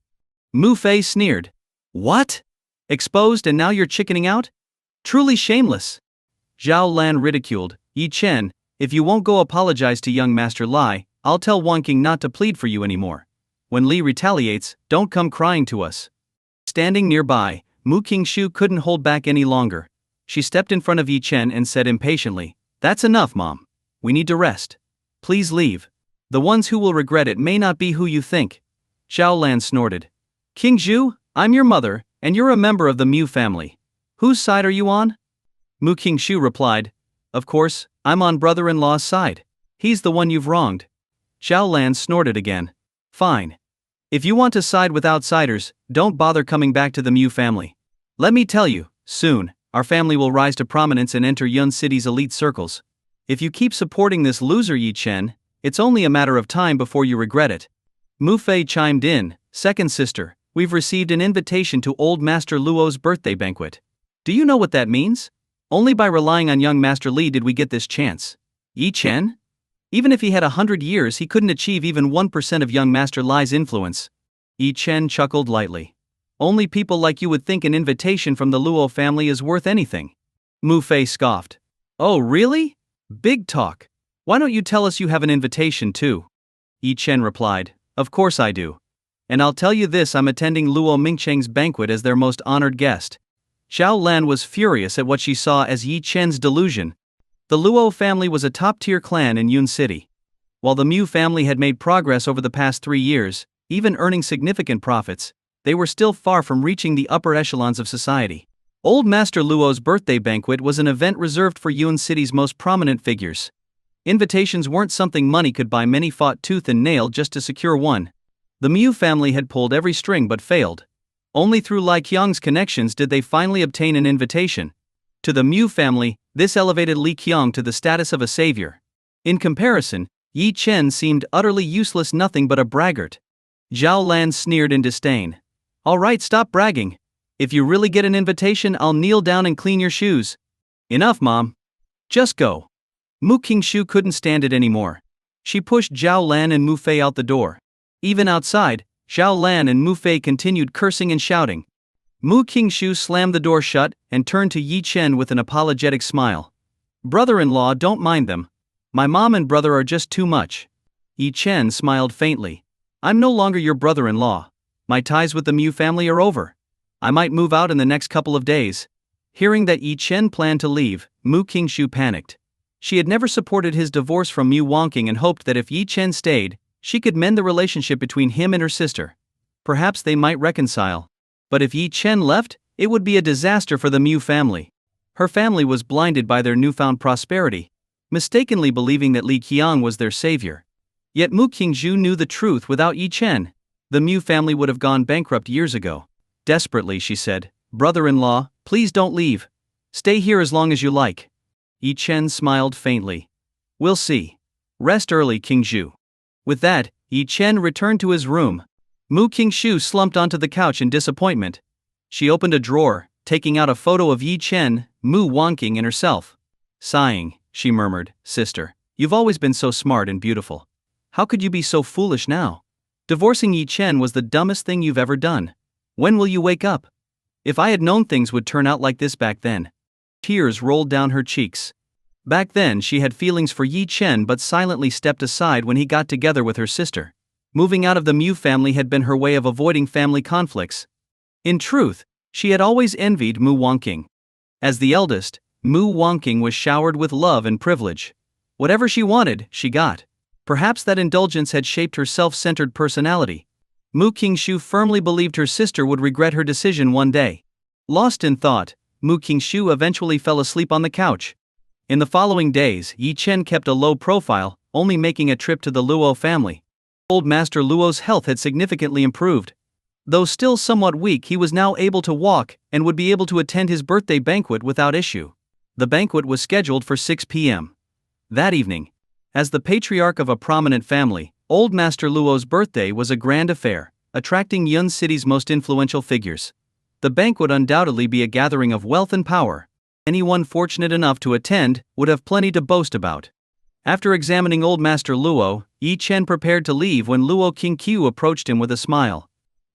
S1: Mu Fei sneered. "What? Exposed and now you're chickening out? Truly shameless." Zhao Lan ridiculed, "Yi Chen, if you won't go apologize to young Master Lai, I'll tell Wanking not to plead for you anymore. When Li retaliates, don't come crying to us." Standing nearby, Mu Qingshu couldn't hold back any longer. She stepped in front of Yi Chen and said impatiently, "That's enough, Mom. We need to rest. Please leave. The ones who will regret it may not be who you think." Zhao Lan snorted. "Qingshu, I'm your mother, and you're a member of the Mu family. Whose side are you on?" Mu Qingshu replied, "Of course, I'm on brother-in-law's side. He's the one you've wronged." Zhao Lan snorted again. "Fine. If you want to side with outsiders, don't bother coming back to the Mu family. Let me tell you, soon, our family will rise to prominence and enter Yun City's elite circles. If you keep supporting this loser Yi Chen, it's only a matter of time before you regret it." Mu Fei chimed in, "Second sister, we've received an invitation to old Master Luo's birthday banquet. Do you know what that means? Only by relying on young Master Li did we get this chance. Yi Chen? Even if he had 100 years, he couldn't achieve even 1% of young Master Li's influence." Yi Chen chuckled lightly. "Only people like you would think an invitation from the Luo family is worth anything." Mu Fei scoffed. "Oh really? Big talk. Why don't you tell us you have an invitation too?" Yi Chen replied, "Of course I do. And I'll tell you this, I'm attending Luo Mingcheng's banquet as their most honored guest." Zhao Lan was furious at what she saw as Yi Chen's delusion. The Luo family was a top-tier clan in Yun City. While the Mu family had made progress over the past 3 years, even earning significant profits, they were still far from reaching the upper echelons of society. Old Master Luo's birthday banquet was an event reserved for Yun City's most prominent figures. Invitations weren't something money could buy. Many fought tooth and nail just to secure one. The Mu family had pulled every string but failed. Only through Lai Qiang's connections did they finally obtain an invitation. To the Mu family, this elevated Li Qiang to the status of a savior. In comparison, Yi Chen seemed utterly useless, nothing but a braggart. Zhao Lan sneered in disdain. "All right, stop bragging. If you really get an invitation, I'll kneel down and clean your shoes." "Enough, Mom. Just go." Mu Qingshu couldn't stand it anymore. She pushed Zhao Lan and Mu Fei out the door. Even outside, Zhao Lan and Mu Fei continued cursing and shouting. Mu Qingshu slammed the door shut and turned to Yi Chen with an apologetic smile. "Brother-in-law, don't mind them. My mom and brother are just too much." Yi Chen smiled faintly. "I'm no longer your brother-in-law. My ties with the Mu family are over. I might move out in the next couple of days." Hearing that Yi Chen planned to leave, Mu Qingshu panicked. She had never supported his divorce from Mu Wanking and hoped that if Yi Chen stayed, she could mend the relationship between him and her sister. Perhaps they might reconcile. But if Yi Chen left, it would be a disaster for the Mu family. Her family was blinded by their newfound prosperity, mistakenly believing that Li Qiang was their savior. Yet Mu Qingshu knew the truth. Without Yi Chen, the Mu family would have gone bankrupt years ago. Desperately, she said, "Brother-in-law, please don't leave. Stay here as long as you like." Yi Chen smiled faintly. "We'll see. Rest early, Qingshu." With that, Yi Chen returned to his room. Mu Qingshu slumped onto the couch in disappointment. She opened a drawer, taking out a photo of Yi Chen, Mu Wanking and herself. Sighing, she murmured, "Sister, you've always been so smart and beautiful. How could you be so foolish now? Divorcing Yi Chen was the dumbest thing you've ever done. When will you wake up? If I had known things would turn out like this back then." Tears rolled down her cheeks. Back then she had feelings for Yi Chen but silently stepped aside when he got together with her sister. Moving out of the Mu family had been her way of avoiding family conflicts. In truth, she had always envied Mu Wangqing. As the eldest, Mu Wangqing was showered with love and privilege. Whatever she wanted, she got. Perhaps that indulgence had shaped her self-centered personality. Mu Qingshu firmly believed her sister would regret her decision one day. Lost in thought, Mu Qingshu eventually fell asleep on the couch. In the following days, Yi Chen kept a low profile, only making a trip to the Luo family. Old Master Luo's health had significantly improved. Though still somewhat weak, he was now able to walk and would be able to attend his birthday banquet without issue. The banquet was scheduled for 6 p.m. that evening. As the patriarch of a prominent family, Old Master Luo's birthday was a grand affair, attracting Yun City's most influential figures. The banquet would undoubtedly be a gathering of wealth and power. Anyone fortunate enough to attend would have plenty to boast about. After examining Old Master Luo, Yi Chen prepared to leave when Luo Qingqiu approached him with a smile.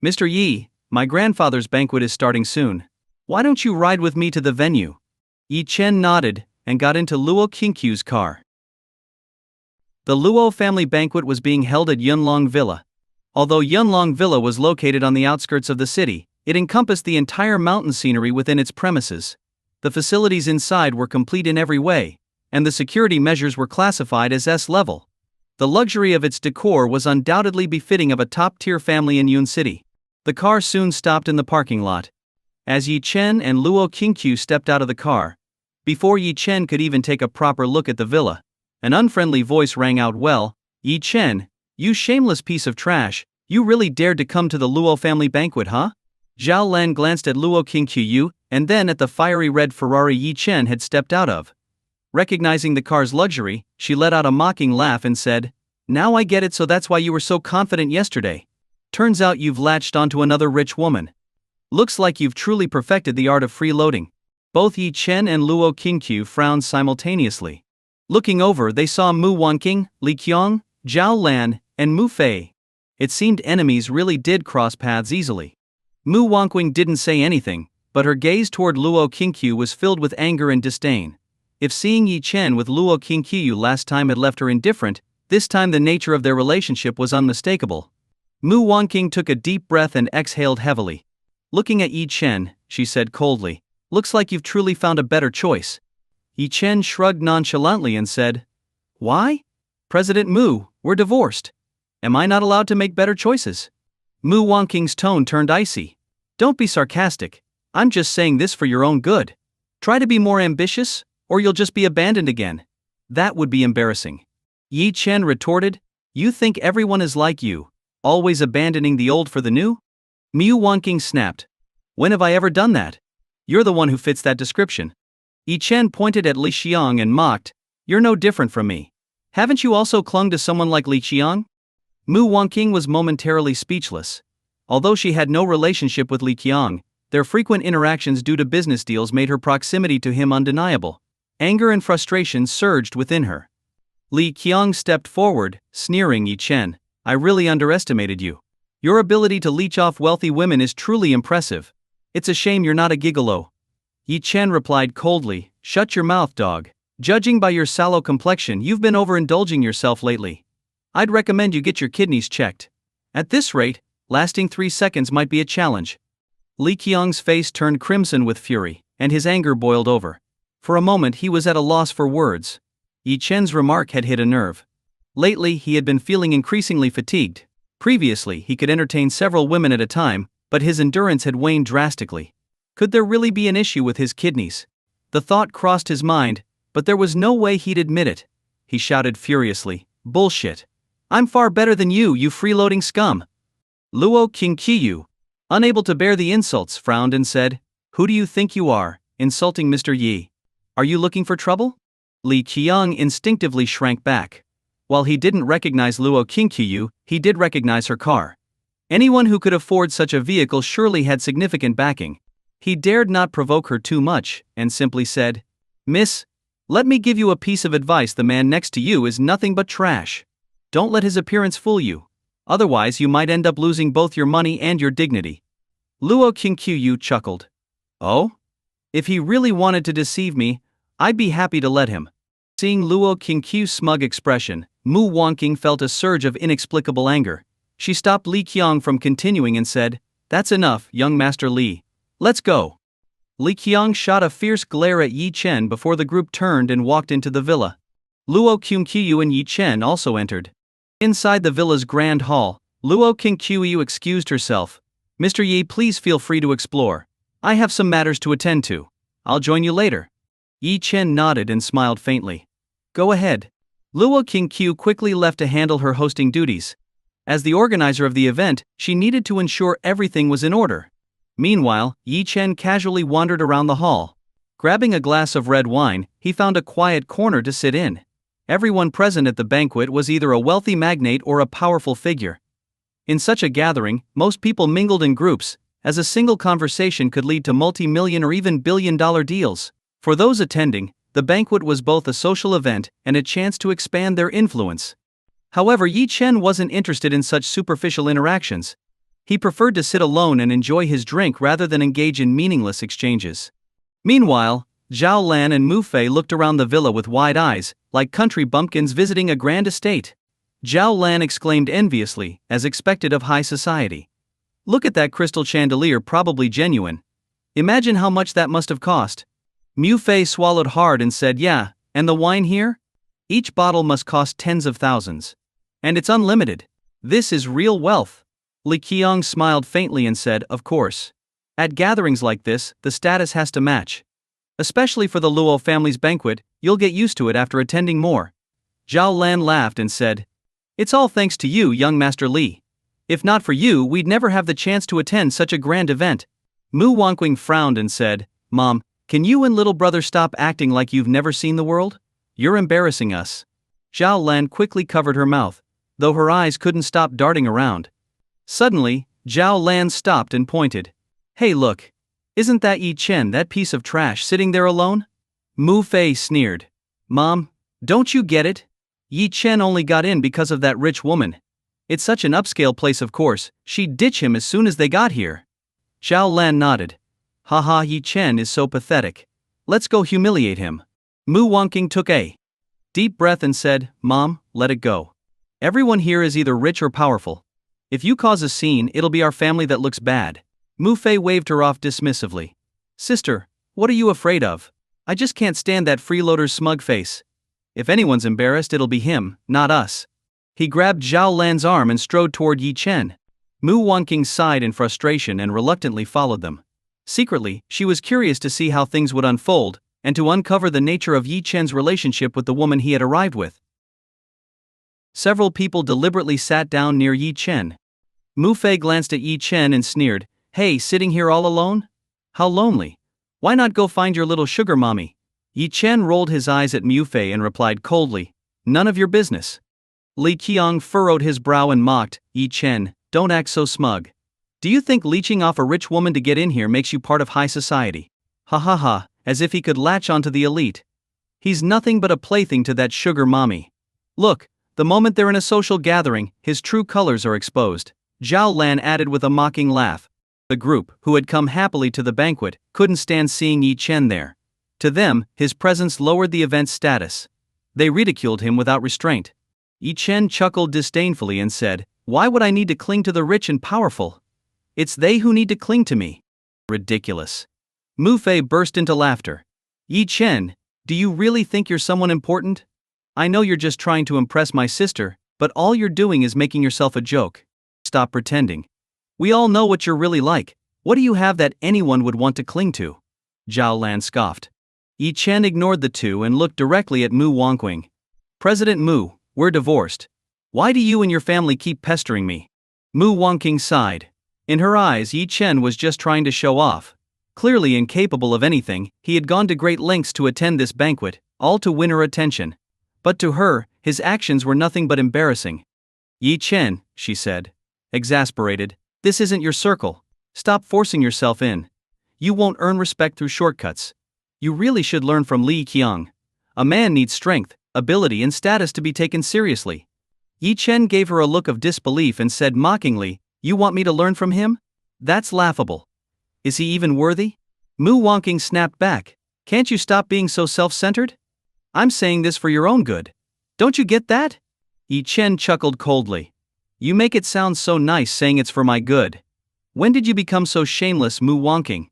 S1: "Mr. Yi, my grandfather's banquet is starting soon. Why don't you ride with me to the venue?" Yi Chen nodded and got into Luo Qingqiu's car. The Luo family banquet was being held at Yunlong Villa. Although Yunlong Villa was located on the outskirts of the city, it encompassed the entire mountain scenery within its premises. The facilities inside were complete in every way, and the security measures were classified as S-level. The luxury of its decor was undoubtedly befitting of a top-tier family in Yun City. The car soon stopped in the parking lot. As Yi Chen and Luo Qingqiu stepped out of the car, before Yi Chen could even take a proper look at the villa, an unfriendly voice rang out, "Well, Yi Chen, you shameless piece of trash, you really dared to come to the Luo family banquet, huh?" Zhao Lan glanced at Luo Qingqiu and then at the fiery red Ferrari Yi Chen had stepped out of. Recognizing the car's luxury, she let out a mocking laugh and said, "Now I get it, so that's why you were so confident yesterday. Turns out you've latched onto another rich woman. Looks like you've truly perfected the art of freeloading." Both Yi Chen and Luo Qingqiu frowned simultaneously. Looking over, they saw Mu Wangqing, Li Qiang, Zhao Lan, and Mu Fei. It seemed enemies really did cross paths easily. Mu Wangqing didn't say anything, but her gaze toward Luo Qingqiu was filled with anger and disdain. If seeing Yi Chen with Luo Qingqiu last time had left her indifferent, this time the nature of their relationship was unmistakable. Mu Wangqing took a deep breath and exhaled heavily. Looking at Yi Chen, she said coldly, "Looks like you've truly found a better choice." Yi Chen shrugged nonchalantly and said, "Why? President Mu, we're divorced. Am I not allowed to make better choices?" Mu Wangqing's tone turned icy. "Don't be sarcastic. I'm just saying this for your own good. Try to be more ambitious, or you'll just be abandoned again. That would be embarrassing." Yi Chen retorted, "You think everyone is like you, always abandoning the old for the new?" Mu Wangqing snapped, "When have I ever done that? You're the one who fits that description." Yi Chen pointed at Li Qiang and mocked, "You're no different from me. Haven't you also clung to someone like Li Qiang?" Mu Wangqing was momentarily speechless. Although she had no relationship with Li Qiang, their frequent interactions due to business deals made her proximity to him undeniable. Anger and frustration surged within her. Li Qiang stepped forward, sneering, "Yi Chen, I really underestimated you. Your ability to leech off wealthy women is truly impressive. It's a shame you're not a gigolo." Yi Chen replied coldly, "Shut your mouth, dog. Judging by your sallow complexion, you've been overindulging yourself lately. I'd recommend you get your kidneys checked. At this rate, lasting 3 seconds might be a challenge." Li Qiang's face turned crimson with fury, and his anger boiled over. For a moment he was at a loss for words. Yi Chen's remark had hit a nerve. Lately he had been feeling increasingly fatigued. Previously he could entertain several women at a time, but his endurance had waned drastically. Could there really be an issue with his kidneys? The thought crossed his mind, but there was no way he'd admit it. He shouted furiously, "Bullshit. I'm far better than you freeloading scum." Luo Qingqiu, unable to bear the insults, frowned and said, "Who do you think you are, insulting Mr. Yi? Are you looking for trouble?" Li Qiang instinctively shrank back. While he didn't recognize Luo Qingqiu, he did recognize her car. Anyone who could afford such a vehicle surely had significant backing. He dared not provoke her too much, and simply said, "Miss, let me give you a piece of advice. The man next to you is nothing but trash. Don't let his appearance fool you. Otherwise you might end up losing both your money and your dignity." Luo Qingqiu chuckled. "Oh? If he really wanted to deceive me, I'd be happy to let him. Seeing Luo Qingqiu's smug expression, Mu Wanqing felt a surge of inexplicable anger. She stopped Li Qiang from continuing and said, "That's enough, young Master Li. Let's go." Li Qiang shot a fierce glare at Yi Chen before the group turned and walked into the villa. Luo Qingqiu and Yi Chen also entered. Inside the villa's grand hall, Luo Qingqiu excused herself. "Mr. Yi, please feel free to explore. I have some matters to attend to. I'll join you later." Yi Chen nodded and smiled faintly. "Go ahead." Luo Qingqiu quickly left to handle her hosting duties. As the organizer of the event, she needed to ensure everything was in order. Meanwhile, Yi Chen casually wandered around the hall. Grabbing a glass of red wine, he found a quiet corner to sit in. Everyone present at the banquet was either a wealthy magnate or a powerful figure. In such a gathering, most people mingled in groups, as a single conversation could lead to multi-million or even billion-dollar deals. For those attending, the banquet was both a social event and a chance to expand their influence. However, Yi Chen wasn't interested in such superficial interactions. He preferred to sit alone and enjoy his drink rather than engage in meaningless exchanges. Meanwhile, Zhao Lan and Mu Fei looked around the villa with wide eyes, like country bumpkins visiting a grand estate. Zhao Lan exclaimed enviously, as expected of high society. "Look at that crystal chandelier, probably genuine. Imagine how much that must have cost." Mu Fei swallowed hard and said, "Yeah, and the wine here? Each bottle must cost tens of thousands. And it's unlimited. This is real wealth." Li Qiang smiled faintly and said, "Of course. At gatherings like this, the status has to match. Especially for the Luo family's banquet, you'll get used to it after attending more." Zhao Lan laughed and said, "It's all thanks to you, young Master Li. If not for you, we'd never have the chance to attend such a grand event." Mu Wanqing frowned and said, "Mom, can you and little brother stop acting like you've never seen the world? You're embarrassing us." Zhao Lan quickly covered her mouth, though her eyes couldn't stop darting around. Suddenly, Zhao Lan stopped and pointed. "Hey, look. Isn't that Yi Chen, that piece of trash, sitting there alone?" Mu Fei sneered. "Mom, don't you get it? Yi Chen only got in because of that rich woman. It's such an upscale place, of course, she'd ditch him as soon as they got here." Zhao Lan nodded. "Haha, Yi Chen is so pathetic. Let's go humiliate him." Mu Wanqing took a deep breath and said, "Mom, let it go. Everyone here is either rich or powerful. If you cause a scene, it'll be our family that looks bad." Mu Fei waved her off dismissively. "Sister, what are you afraid of? I just can't stand that freeloader's smug face. If anyone's embarrassed, it'll be him, not us." He grabbed Zhao Lan's arm and strode toward Yi Chen. Mu Wanqing sighed in frustration and reluctantly followed them. Secretly, she was curious to see how things would unfold, and to uncover the nature of Yi Chen's relationship with the woman he had arrived with. Several people deliberately sat down near Yi Chen. Mu Fei glanced at Yi Chen and sneered, "Hey, sitting here all alone? How lonely. Why not go find your little sugar mommy?" Yi Chen rolled his eyes at Mu Fei and replied coldly, "None of your business." Li Qiang furrowed his brow and mocked, "Yi Chen, don't act so smug. Do you think leeching off a rich woman to get in here makes you part of high society? Ha ha ha, as if he could latch onto the elite. He's nothing but a plaything to that sugar mommy. Look, the moment they're in a social gathering, his true colors are exposed." Zhao Lan added with a mocking laugh. The group, who had come happily to the banquet, couldn't stand seeing Yi Chen there. To them, his presence lowered the event's status. They ridiculed him without restraint. Yi Chen chuckled disdainfully and said, "Why would I need to cling to the rich and powerful? It's they who need to cling to me." Ridiculous. Mu Fei burst into laughter. "Yi Chen, do you really think you're someone important? I know you're just trying to impress my sister, but all you're doing is making yourself a joke. Stop pretending. We all know what you're really like. What do you have that anyone would want to cling to?" Zhao Lan scoffed. Yi Chen ignored the two and looked directly at Mu Wanqing. "President Mu, we're divorced. Why do you and your family keep pestering me?" Mu Wanqing sighed. In her eyes, Yi Chen was just trying to show off. Clearly incapable of anything, he had gone to great lengths to attend this banquet, all to win her attention. But to her, his actions were nothing but embarrassing. "Yi Chen," she said, exasperated, "this isn't your circle. Stop forcing yourself in. You won't earn respect through shortcuts. You really should learn from Li Qiang. A man needs strength, ability and status to be taken seriously." Yi Chen gave her a look of disbelief and said mockingly, "You want me to learn from him? That's laughable. Is he even worthy?" Mu Wanqing snapped back, "Can't you stop being so self-centered? I'm saying this for your own good. Don't you get that? Yi Chen chuckled coldly. You make it sound so nice saying it's for my good. When did you become so shameless, Mu Wonking?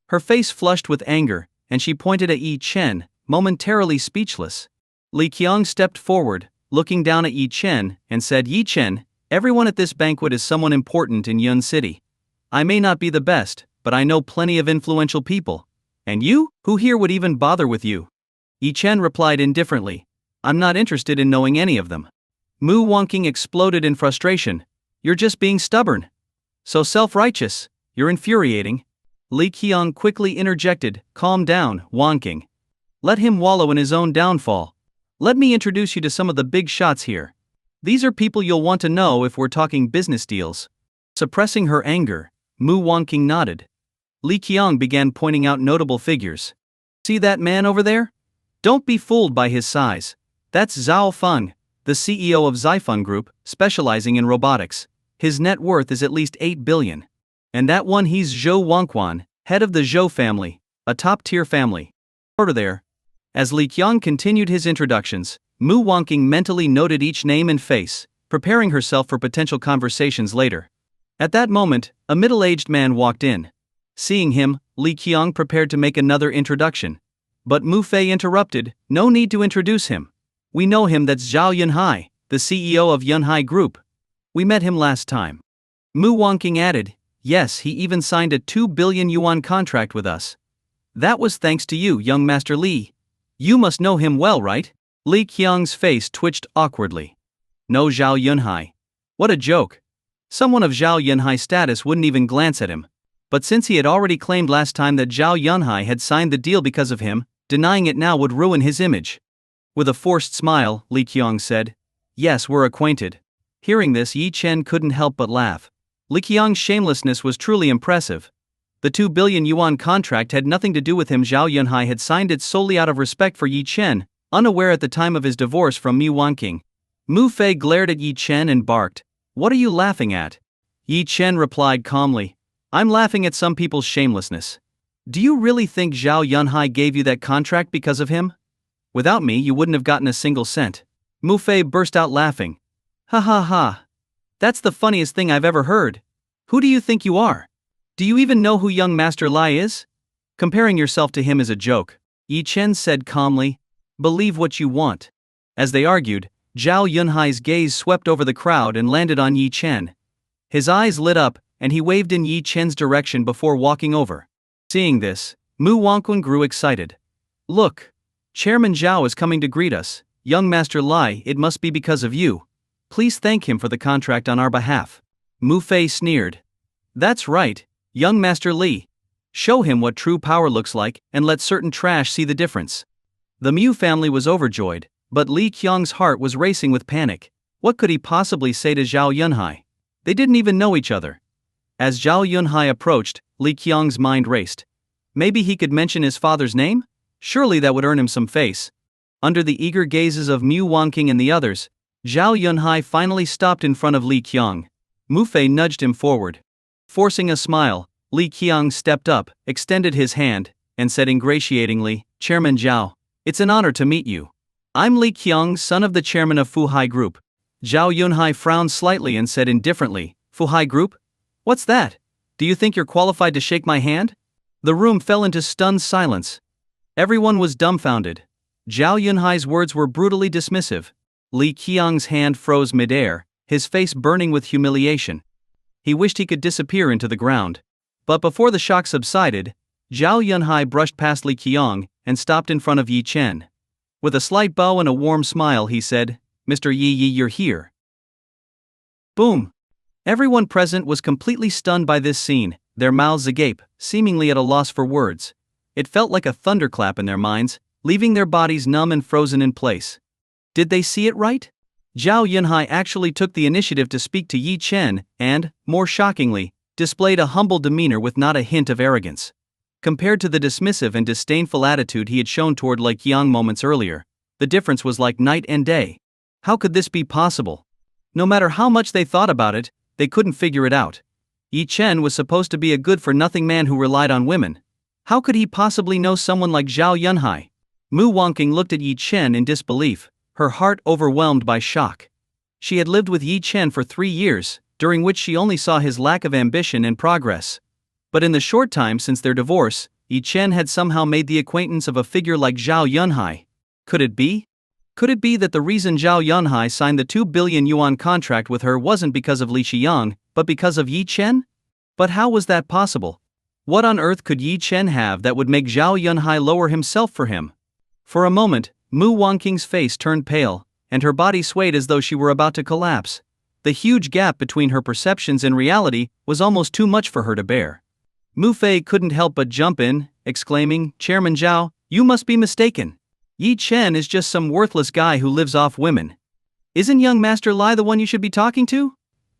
S1: Her face flushed with anger, and she pointed at Yi Chen, momentarily speechless. Li Qiang stepped forward, looking down at Yi Chen, and said, Yi Chen, everyone at this banquet is someone important in Yun City. I may not be the best, but I know plenty of influential people. And you? Who here would even bother with you? Yi Chen replied indifferently. I'm not interested in knowing any of them. Mu Wonking exploded in frustration. You're just being stubborn. So self-righteous. You're infuriating. Li Qiang quickly interjected, calm down, Wonking. Let him wallow in his own downfall. Let me introduce you to some of the big shots here. These are people you'll want to know if we're talking business deals. Suppressing her anger, Mu Wonking nodded. Li Qiang began pointing out notable figures. See that man over there? Don't be fooled by his size. That's Zhao Feng, the CEO of Xifen Group, specializing in robotics. His net worth is at least 8 billion. And that one, he's Zhou Wangquan, head of the Zhou family, a top-tier family. Over there. As Li Qiang continued his introductions, Mu Wonking mentally noted each name and face, preparing herself for potential conversations later. At that moment, a middle-aged man walked in. Seeing him, Li Qiang prepared to make another introduction. But Mu Fei interrupted, no need to introduce him. We know him, that's Zhao Yunhai, the CEO of Yunhai Group. We met him last time. Mu Wonking added, yes, he even signed a 2 billion yuan contract with us. That was thanks to you, young Master Li. You must know him well, right? Li Qiang's face twitched awkwardly. No, Zhao Yunhai. What a joke. Someone of Zhao Yunhai's status wouldn't even glance at him. But since he had already claimed last time that Zhao Yunhai had signed the deal because of him, denying it now would ruin his image. With a forced smile, Li Qiang said, yes, we're acquainted. Hearing this, Yi Chen couldn't help but laugh. Li Qiang's shamelessness was truly impressive. The 2 billion yuan contract had nothing to do with him. Zhao Yunhai had signed it solely out of respect for Yi Chen, unaware at the time of his divorce from Mu Wonking. Mu Fei glared at Yi Chen and barked, what are you laughing at? Yi Chen replied calmly, I'm laughing at some people's shamelessness. Do you really think Zhao Yunhai gave you that contract because of him? Without me, you wouldn't have gotten a single cent. Mu Fei burst out laughing. Ha ha ha. That's the funniest thing I've ever heard. Who do you think you are? Do you even know who young Master Lai is? Comparing yourself to him is a joke, Yi Chen said calmly. Believe what you want. As they argued, Zhao Yunhai's gaze swept over the crowd and landed on Yi Chen. His eyes lit up, and he waved in Yi Chen's direction before walking over. Seeing this, Mu Wonquan grew excited. Look! Chairman Zhao is coming to greet us. Young Master Lai, it must be because of you. Please thank him for the contract on our behalf. Mu Fei sneered. That's right, young Master Li. Show him what true power looks like, and let certain trash see the difference. The Mu family was overjoyed, but Li Qiang's heart was racing with panic. What could he possibly say to Zhao Yunhai? They didn't even know each other. As Zhao Yunhai approached, Li Qiang's mind raced. Maybe he could mention his father's name? Surely that would earn him some face. Under the eager gazes of Mu Wonking and the others, Zhao Yunhai finally stopped in front of Li Qiang. Mu Fei nudged him forward. Forcing a smile, Li Qiang stepped up, extended his hand, and said ingratiatingly, Chairman Zhao, it's an honor to meet you. I'm Li Qiang, son of the chairman of Fuhai Group. Zhao Yunhai frowned slightly and said indifferently, Fuhai Group? What's that? Do you think you're qualified to shake my hand? The room fell into stunned silence. Everyone was dumbfounded. Zhao Yunhai's words were brutally dismissive. Li Qiang's hand froze midair, his face burning with humiliation. He wished he could disappear into the ground. But before the shock subsided, Zhao Yunhai brushed past Li Qiang and stopped in front of Yi Chen. With a slight bow and a warm smile, he said, Mr. Yi, you're here. Boom! Everyone present was completely stunned by this scene, their mouths agape, seemingly at a loss for words. It felt like a thunderclap in their minds, leaving their bodies numb and frozen in place. Did they see it right? Zhao Yunhai actually took the initiative to speak to Yi Chen and, more shockingly, displayed a humble demeanor with not a hint of arrogance. Compared to the dismissive and disdainful attitude he had shown toward Li Qiang moments earlier, the difference was like night and day. How could this be possible? No matter how much they thought about it, they couldn't figure it out. Yi Chen was supposed to be a good-for-nothing man who relied on women. How could he possibly know someone like Zhao Yunhai? Mu Wangking looked at Yi Chen in disbelief, her heart overwhelmed by shock. She had lived with Yi Chen for 3 years, during which she only saw his lack of ambition and progress. But in the short time since their divorce, Yi Chen had somehow made the acquaintance of a figure like Zhao Yunhai. Could it be? Could it be that the reason Zhao Yunhai signed the 2 billion yuan contract with her wasn't because of Li Qiang, but because of Yi Chen? But how was that possible? What on earth could Yi Chen have that would make Zhao Yunhai lower himself for him? For a moment, Mu Wangqing's face turned pale, and her body swayed as though she were about to collapse. The huge gap between her perceptions and reality was almost too much for her to bear. Mu Fei couldn't help but jump in, exclaiming, "Chairman Zhao, you must be mistaken. Yi Chen is just some worthless guy who lives off women. Isn't young Master Lai the one you should be talking to?"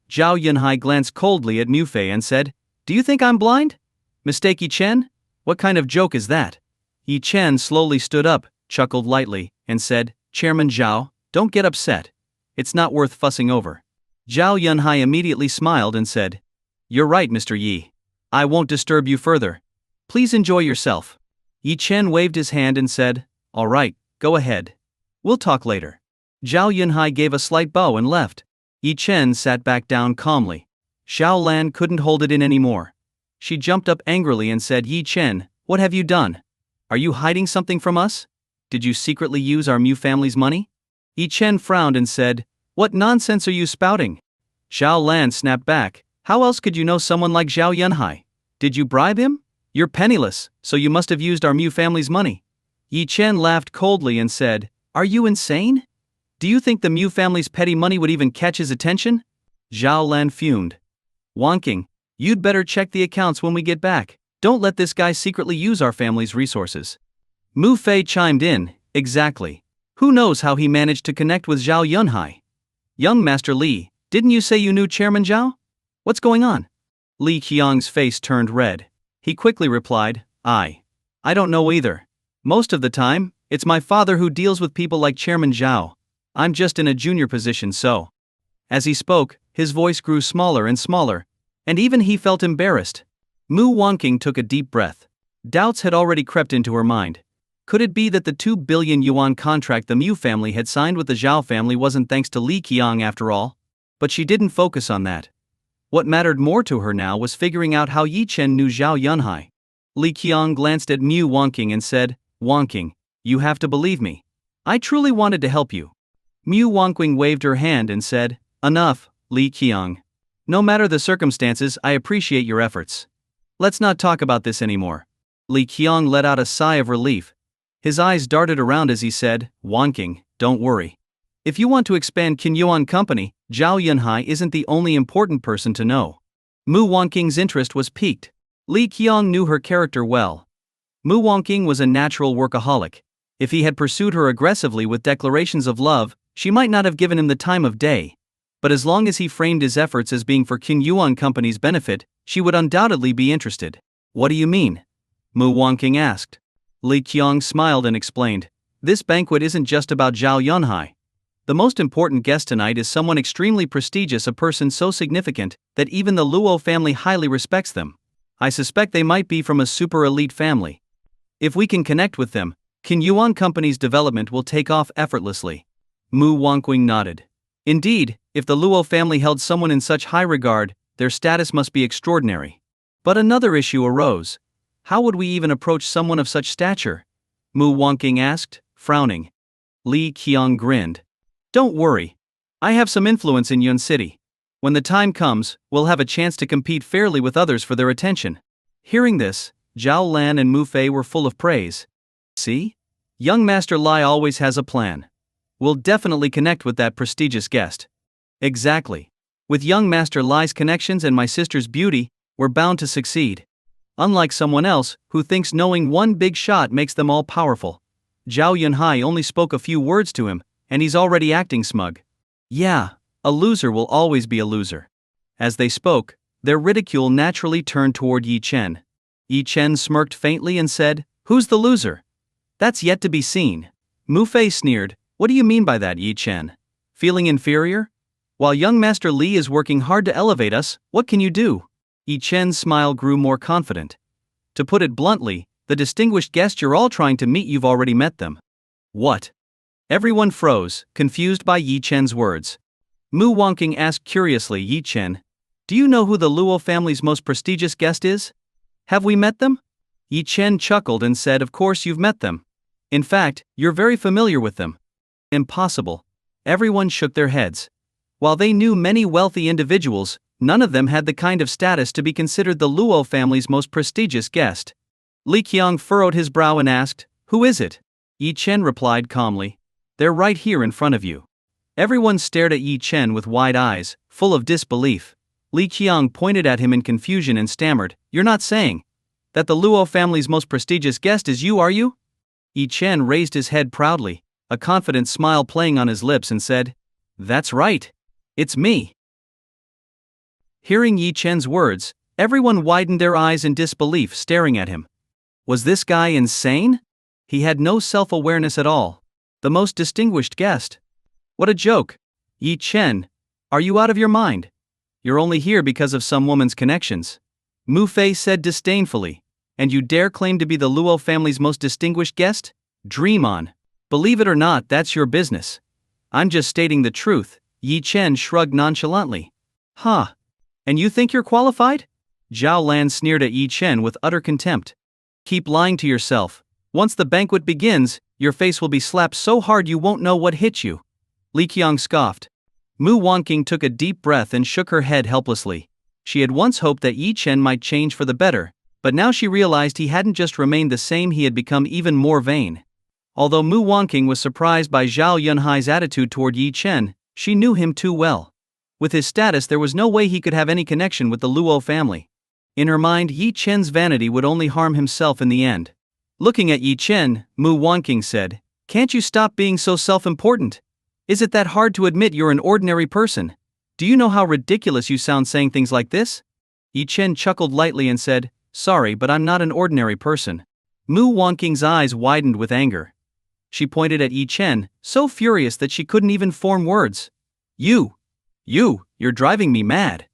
S1: Zhao Yunhai glanced coldly at Mu Fei and said, "Do you think I'm blind? Mistake Yi Chen? What kind of joke is that?" Yi Chen slowly stood up, chuckled lightly, and said, "Chairman Zhao, don't get upset. It's not worth fussing over." Zhao Yunhai immediately smiled and said, "You're right, Mr. Yi. I won't disturb you further. Please enjoy yourself." Yi Chen waved his hand and said, "All right, go ahead. We'll talk later." Zhao Yunhai gave a slight bow and left. Yi Chen sat back down calmly. Xiao Lan couldn't hold it in anymore. She jumped up angrily and said, "Yi Chen, what have you done? Are you hiding something from us? Did you secretly use our Mu family's money?" Yi Chen frowned and said, "What nonsense are you spouting?" Xiao Lan snapped back, "How else could you know someone like Zhao Yunhai? Did you bribe him? You're penniless, so you must have used our Mu family's money." Yi Chen laughed coldly and said, "Are you insane? Do you think the Mu family's petty money would even catch his attention?" Zhao Lan fumed. "Wangqing, you'd better check the accounts when we get back. Don't let this guy secretly use our family's resources." Mu Fei chimed in, "Exactly. Who knows how he managed to connect with Zhao Yunhai? Young Master Li, didn't you say you knew Chairman Zhao? What's going on?" Li Qiang's face turned red. He quickly replied, I don't know either. Most of the time, it's my father who deals with people like Chairman Zhao. I'm just in a junior position so." As he spoke, his voice grew smaller and smaller, and even he felt embarrassed. Mu Wangqing took a deep breath. Doubts had already crept into her mind. Could it be that the 2 billion yuan contract the Mu family had signed with the Zhao family wasn't thanks to Li Qiang after all? But she didn't focus on that. What mattered more to her now was figuring out how Yi Chen knew Zhao Yunhai. Li Qiang glanced at Mu Wangqing and said, "Wangqing, you have to believe me. I truly wanted to help you." Mu Wangqing waved her hand and said, "Enough, Li Qiang. No matter the circumstances, I appreciate your efforts. Let's not talk about this anymore." Li Qiang let out a sigh of relief. His eyes darted around as he said, "Wangqing, don't worry. If you want to expand Qinyuan Company, Zhao Yunhai isn't the only important person to know." Mu Wangqing's interest was piqued. Li Qiang knew her character well. Mu Wangqing was a natural workaholic. If he had pursued her aggressively with declarations of love, she might not have given him the time of day. But as long as he framed his efforts as being for Qinyuan Company's benefit, she would undoubtedly be interested. "What do you mean?" Mu Wangqing asked. Li Qiang smiled and explained, "This banquet isn't just about Zhao Yunhai. The most important guest tonight is someone extremely prestigious, a person so significant that even the Luo family highly respects them. I suspect they might be from a super elite family. If we can connect with them, Qinyuan Company's development will take off effortlessly." Mu Wangqing nodded. Indeed, if the Luo family held someone in such high regard, their status must be extraordinary. But another issue arose. How would we even approach someone of such stature? Mu Wangqing asked, frowning. Li Qiang grinned. "Don't worry. I have some influence in Yun City. When the time comes, we'll have a chance to compete fairly with others for their attention." Hearing this, Zhao Lan and Mu Fei were full of praise. "See? Young Master Lai always has a plan. We'll definitely connect with that prestigious guest." "Exactly. With young Master Lai's connections and my sister's beauty, we're bound to succeed. Unlike someone else, who thinks knowing one big shot makes them all powerful. Zhao Yunhai only spoke a few words to him, and he's already acting smug. Yeah, a loser will always be a loser." As they spoke, their ridicule naturally turned toward Yi Chen. Yi Chen smirked faintly and said, "Who's the loser?" "That's yet to be seen." Mu Fei sneered, "What do you mean by that, Yi Chen? Feeling inferior? While young Master Li is working hard to elevate us, what can you do?" Yi Chen's smile grew more confident. "To put it bluntly, the distinguished guest you're all trying to meet, you've already met them. What? Everyone froze, confused by Yi Chen's words. Mu Wangqing asked curiously, Yi Chen, do you know who the Luo family's most prestigious guest is? Have we met them? Yi Chen chuckled and said, of course you've met them. In fact, you're very familiar with them. Impossible. Everyone shook their heads. While they knew many wealthy individuals, none of them had the kind of status to be considered the Luo family's most prestigious guest. Li Qiang furrowed his brow and asked, who is it? Yi Chen replied calmly, they're right here in front of you. Everyone stared at Yi Chen with wide eyes, full of disbelief. Li Qiang pointed at him in confusion and stammered, you're not saying that the Luo family's most prestigious guest is you, are you? Yi Chen raised his head proudly, a confident smile playing on his lips, and said, that's right. It's me. Hearing Yi Chen's words, everyone widened their eyes in disbelief, staring at him. Was this guy insane? He had no self-awareness at all. The most distinguished guest. What a joke. Yi Chen, are you out of your mind? You're only here because of some woman's connections. Mu Fei said disdainfully. And you dare claim to be the Luo family's most distinguished guest? Dream on. Believe it or not, that's your business. I'm just stating the truth. Yi Chen shrugged nonchalantly. Huh. And you think you're qualified? Zhao Lan sneered at Yi Chen with utter contempt. Keep lying to yourself. Once the banquet begins, your face will be slapped so hard you won't know what hit you. Li Qiang scoffed. Mu Wangqing took a deep breath and shook her head helplessly. She had once hoped that Yi Chen might change for the better, but now she realized he hadn't just remained the same, he had become even more vain. Although Mu Wangqing was surprised by Zhao Yunhai's attitude toward Yi Chen, she knew him too well. With his status, there was no way he could have any connection with the Luo family. In her mind, Yi Chen's vanity would only harm himself in the end. Looking at Yi Chen, Mu Wangqing said, can't you stop being so self-important? Is it that hard to admit you're an ordinary person? Do you know how ridiculous you sound saying things like this? Yi Chen chuckled lightly and said, sorry, but I'm not an ordinary person. Mu Wangqing's eyes widened with anger. She pointed at Yi Chen, so furious that she couldn't even form words. You're driving me mad.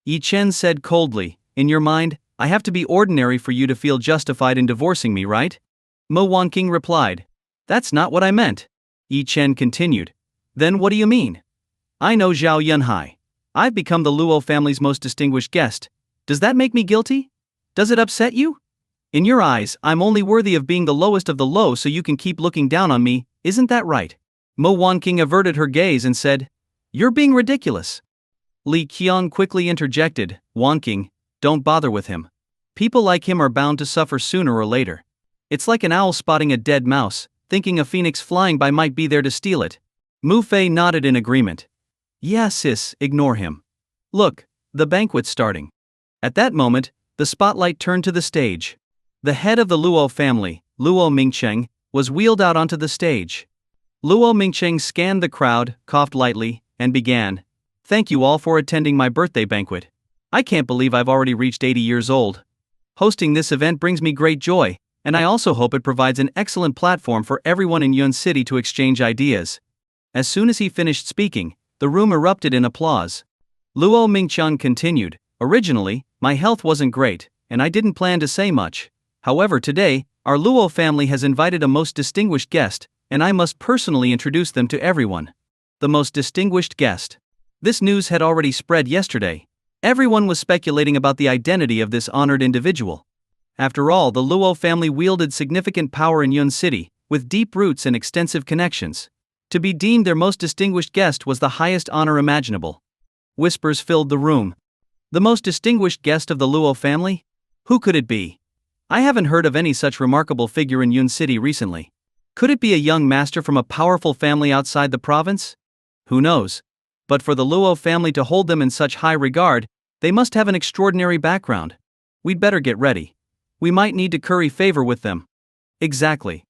S1: Yi Chen said coldly, in your mind, I have to be ordinary for you to feel justified in divorcing me, right? Mu Wangqing replied, that's not what I meant. Yi Chen continued, then what do you mean? I know Zhao Yunhai. I've become the Luo family's most distinguished guest. Does that make me guilty? Does it upset you? In your eyes, I'm only worthy of being the lowest of the low, so you can keep looking down on me, isn't that right? Mu Wangqing averted her gaze and said, you're being ridiculous. Li Qiang quickly interjected, Wangqing, don't bother with him. People like him are bound to suffer sooner or later. It's like an owl spotting a dead mouse, thinking a phoenix flying by might be there to steal it. Mu Fei nodded in agreement. Yeah sis, ignore him. Look, the banquet's starting. At that moment, the spotlight turned to the stage. The head of the Luo family, Luo Mingcheng, was wheeled out onto the stage. Luo Mingcheng scanned the crowd, coughed lightly, and began, thank you all for attending my birthday banquet. I can't believe I've already reached 80 years old. Hosting this event brings me great joy, and I also hope it provides an excellent platform for everyone in Yun City to exchange ideas. As soon as he finished speaking, the room erupted in applause. Luo Mingcheng continued, originally, my health wasn't great, and I didn't plan to say much. However, today, our Luo family has invited a most distinguished guest, and I must personally introduce them to everyone. The most distinguished guest. This news had already spread yesterday. Everyone was speculating about the identity of this honored individual. After all, the Luo family wielded significant power in Yun City, with deep roots and extensive connections. To be deemed their most distinguished guest was the highest honor imaginable. Whispers filled the room. The most distinguished guest of the Luo family? Who could it be? I haven't heard of any such remarkable figure in Yun City recently. Could it be a young master from a powerful family outside the province? Who knows? But for the Luo family to hold them in such high regard, they must have an extraordinary background. We'd better get ready. We might need to curry favor with them. Exactly.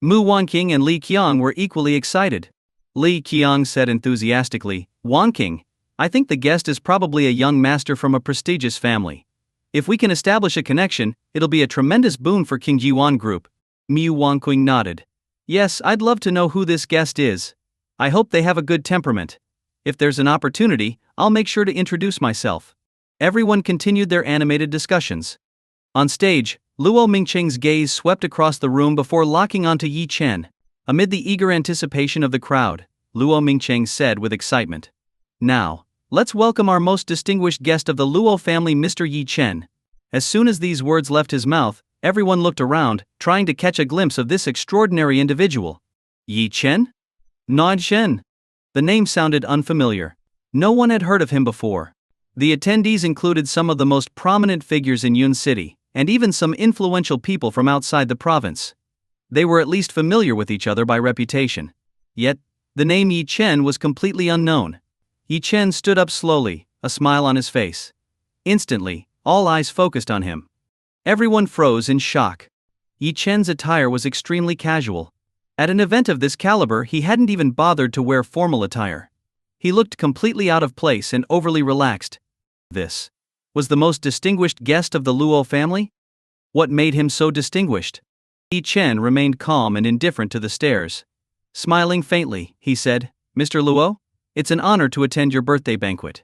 S1: Mu Wangqing and Li Qiang were equally excited. Li Qiang said enthusiastically, Wangqing, I think the guest is probably a young master from a prestigious family. If we can establish a connection, it'll be a tremendous boon for King Jiwan Group. Mu Wangqing nodded. Yes, I'd love to know who this guest is. I hope they have a good temperament. If there's an opportunity, I'll make sure to introduce myself. Everyone continued their animated discussions. On stage, Luo Mingcheng's gaze swept across the room before locking onto Yi Chen. Amid the eager anticipation of the crowd, Luo Mingcheng said with excitement. Now, let's welcome our most distinguished guest of the Luo family, Mr. Yi Chen. As soon as these words left his mouth, everyone looked around, trying to catch a glimpse of this extraordinary individual. Yi Chen? Nod Shen. The name sounded unfamiliar. No one had heard of him before. The attendees included some of the most prominent figures in Yun City, and even some influential people from outside the province. They were at least familiar with each other by reputation. Yet, the name Yi Chen was completely unknown. Yi Chen stood up slowly, a smile on his face. Instantly, all eyes focused on him. Everyone froze in shock. Yi Chen's attire was extremely casual. At an event of this caliber, he hadn't even bothered to wear formal attire. He looked completely out of place and overly relaxed. This was the most distinguished guest of the Luo family? What made him so distinguished? Yi Chen remained calm and indifferent to the stares. Smiling faintly, he said, "Mr. Luo, it's an honor to attend your birthday banquet.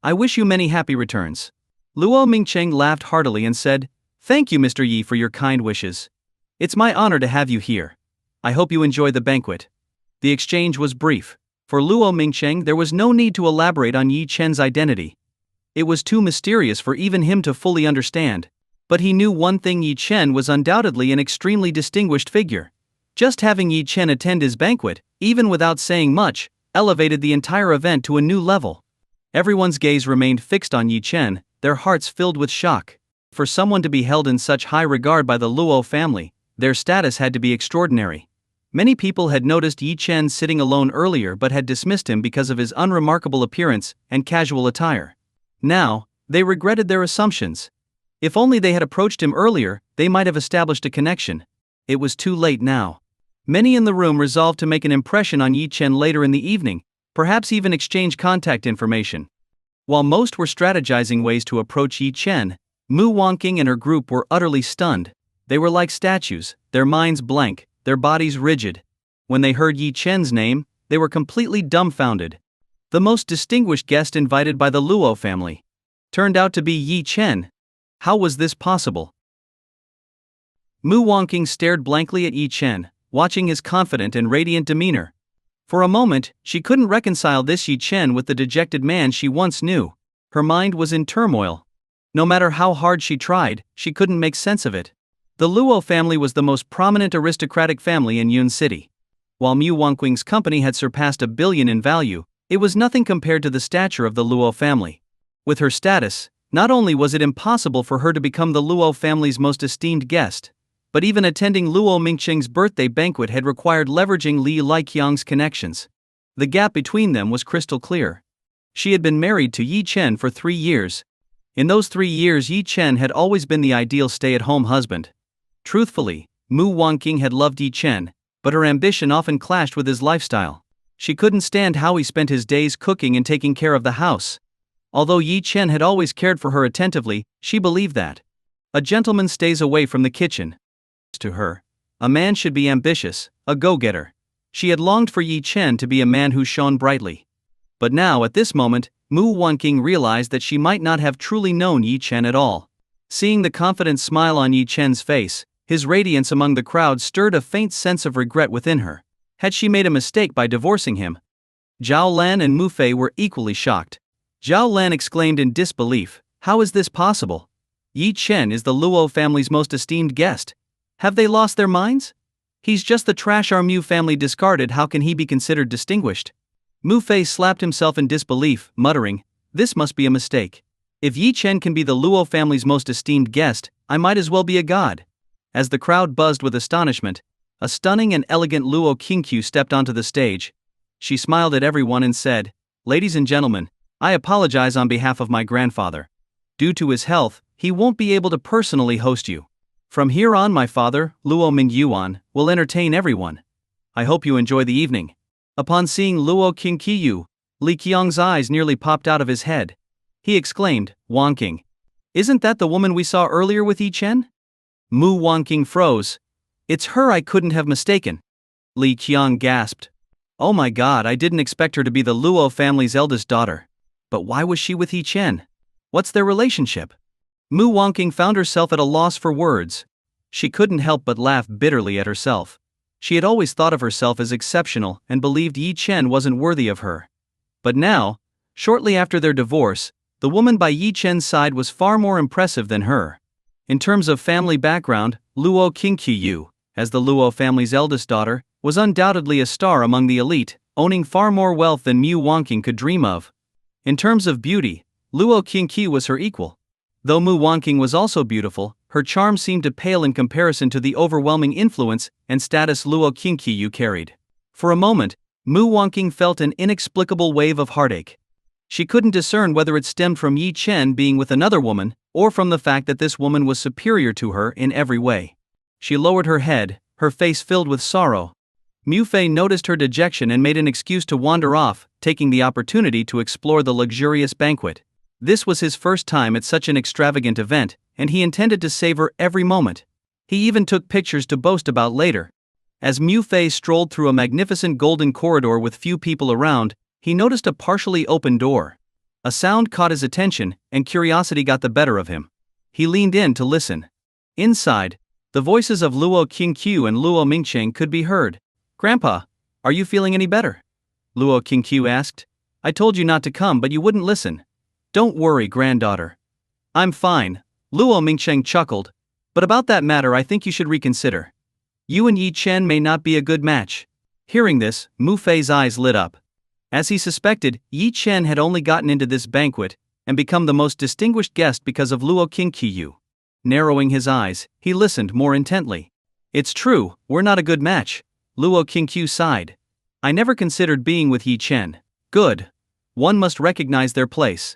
S1: I wish you many happy returns." Luo Mingcheng laughed heartily and said, "Thank you, Mr. Yi, for your kind wishes. It's my honor to have you here. I hope you enjoy the banquet." The exchange was brief. For Luo Mingcheng, there was no need to elaborate on Yi Chen's identity. It was too mysterious for even him to fully understand. But he knew one thing: Yi Chen was undoubtedly an extremely distinguished figure. Just having Yi Chen attend his banquet, even without saying much, elevated the entire event to a new level. Everyone's gaze remained fixed on Yi Chen, their hearts filled with shock. For someone to be held in such high regard by the Luo family, their status had to be extraordinary. Many people had noticed Yi Chen sitting alone earlier but had dismissed him because of his unremarkable appearance and casual attire. Now, they regretted their assumptions. If only they had approached him earlier, they might have established a connection. It was too late now. Many in the room resolved to make an impression on Yi Chen later in the evening, perhaps even exchange contact information. While most were strategizing ways to approach Yi Chen, Mu Wangqing and her group were utterly stunned. They were like statues, their minds blank, their bodies rigid. When they heard Yi Chen's name, they were completely dumbfounded. The most distinguished guest invited by the Luo family turned out to be Yi Chen. How was this possible? Mu Wangqing stared blankly at Yi Chen, watching his confident and radiant demeanor. For a moment, she couldn't reconcile this Yi Chen with the dejected man she once knew. Her mind was in turmoil. No matter how hard she tried, she couldn't make sense of it. The Luo family was the most prominent aristocratic family in Yun City. While Mu Wangqing's company had surpassed $1 billion in value, it was nothing compared to the stature of the Luo family. With her status, not only was it impossible for her to become the Luo family's most esteemed guest, but even attending Luo Mingcheng's birthday banquet had required leveraging Li Liqiang's connections. The gap between them was crystal clear. She had been married to Yi Chen for 3 years. In those 3 years, Yi Chen had always been the ideal stay-at-home husband. Truthfully, Mu Wangqing had loved Yi Chen, but her ambition often clashed with his lifestyle. She couldn't stand how he spent his days cooking and taking care of the house. Although Yi Chen had always cared for her attentively, she believed that a gentleman stays away from the kitchen. To her, a man should be ambitious, a go-getter. She had longed for Yi Chen to be a man who shone brightly. But now, at this moment, Mu Wangqing realized that she might not have truly known Yi Chen at all. Seeing the confident smile on Yi Chen's face, his radiance among the crowd stirred a faint sense of regret within her. Had she made a mistake by divorcing him? Zhao Lan and Mu Fei were equally shocked. Zhao Lan exclaimed in disbelief, "How is this possible? Yi Chen is the Luo family's most esteemed guest. Have they lost their minds? He's just the trash our Mu family discarded. How can he be considered distinguished?" Mu Fei slapped himself in disbelief, muttering, "This must be a mistake. If Yi Chen can be the Luo family's most esteemed guest, I might as well be a god." As the crowd buzzed with astonishment, a stunning and elegant Luo Qingqiu stepped onto the stage. She smiled at everyone and said, "Ladies and gentlemen, I apologize on behalf of my grandfather. Due to his health, he won't be able to personally host you. From here on, my father, Luo Mingyuan, will entertain everyone. I hope you enjoy the evening." Upon seeing Luo Qingqiu, Li Qiang's eyes nearly popped out of his head. He exclaimed, "Wangqing, isn't that the woman we saw earlier with Yi Chen?" Mu Wangqing froze. "It's her, I couldn't have mistaken." Li Qiang gasped. "Oh my god, I didn't expect her to be the Luo family's eldest daughter. But why was she with Yi Chen? What's their relationship?" Mu Wangqing found herself at a loss for words. She couldn't help but laugh bitterly at herself. She had always thought of herself as exceptional and believed Yi Chen wasn't worthy of her. But now, shortly after their divorce, the woman by Yi Chen's side was far more impressive than her. In terms of family background, Luo Qingqiu, as the Luo family's eldest daughter, was undoubtedly a star among the elite, owning far more wealth than Mu Wanqing could dream of. In terms of beauty, Luo Qingqiu was her equal. Though Mu Wanqing was also beautiful, her charm seemed to pale in comparison to the overwhelming influence and status Luo Qingqiu carried. For a moment, Mu Wanqing felt an inexplicable wave of heartache. She couldn't discern whether it stemmed from Yi Chen being with another woman, or from the fact that this woman was superior to her in every way. She lowered her head, her face filled with sorrow. Mu Fei noticed her dejection and made an excuse to wander off, taking the opportunity to explore the luxurious banquet. This was his first time at such an extravagant event, and he intended to savor every moment. He even took pictures to boast about later. As Mu Fei strolled through a magnificent golden corridor with few people around, he noticed a partially open door. A sound caught his attention, and curiosity got the better of him. He leaned in to listen. Inside, the voices of Luo Qingqiu and Luo Mingcheng could be heard. "Grandpa, are you feeling any better?" Luo Qingqiu asked. "I told you not to come, but you wouldn't listen." "Don't worry, granddaughter. I'm fine," Luo Mingcheng chuckled. "But about that matter I think you should reconsider. You and Yi Chen may not be a good match." Hearing this, Mu Fei's eyes lit up. As he suspected, Yi Chen had only gotten into this banquet and become the most distinguished guest because of Luo Qingqiu. Narrowing his eyes, he listened more intently. "It's true, we're not a good match," Luo Qingqiu sighed. "I never considered being with Yi Chen." "Good. One must recognize their place.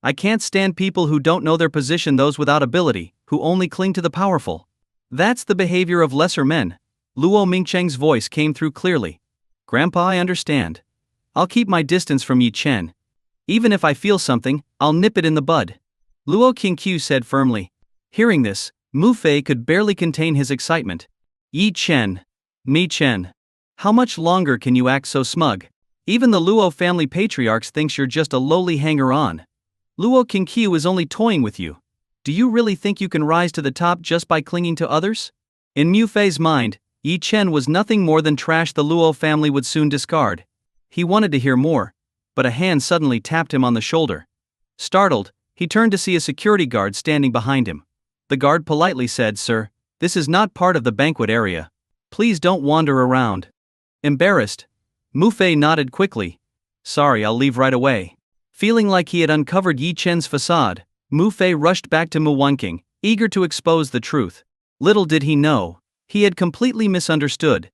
S1: I can't stand people who don't know their position, those without ability, who only cling to the powerful. That's the behavior of lesser men." Luo Mingcheng's voice came through clearly. "Grandpa, I understand. I'll keep my distance from Yi Chen. Even if I feel something, I'll nip it in the bud," Luo Qingqiu said firmly. Hearing this, Mu Fei could barely contain his excitement. "Yi Chen. Mi Chen. How much longer can you act so smug? Even the Luo family patriarchs thinks you're just a lowly hanger-on. Luo Qingqiu is only toying with you. Do you really think you can rise to the top just by clinging to others?" In Mu Fei's mind, Yi Chen was nothing more than trash the Luo family would soon discard. He wanted to hear more, but a hand suddenly tapped him on the shoulder. Startled, he turned to see a security guard standing behind him. The guard politely said, "Sir, this is not part of the banquet area. Please don't wander around." Embarrassed, Mu Fei nodded quickly. "Sorry, I'll leave right away." Feeling like he had uncovered Yi Chen's facade, Mu Fei rushed back to Mu Wanqing, eager to expose the truth. Little did he know, he had completely misunderstood,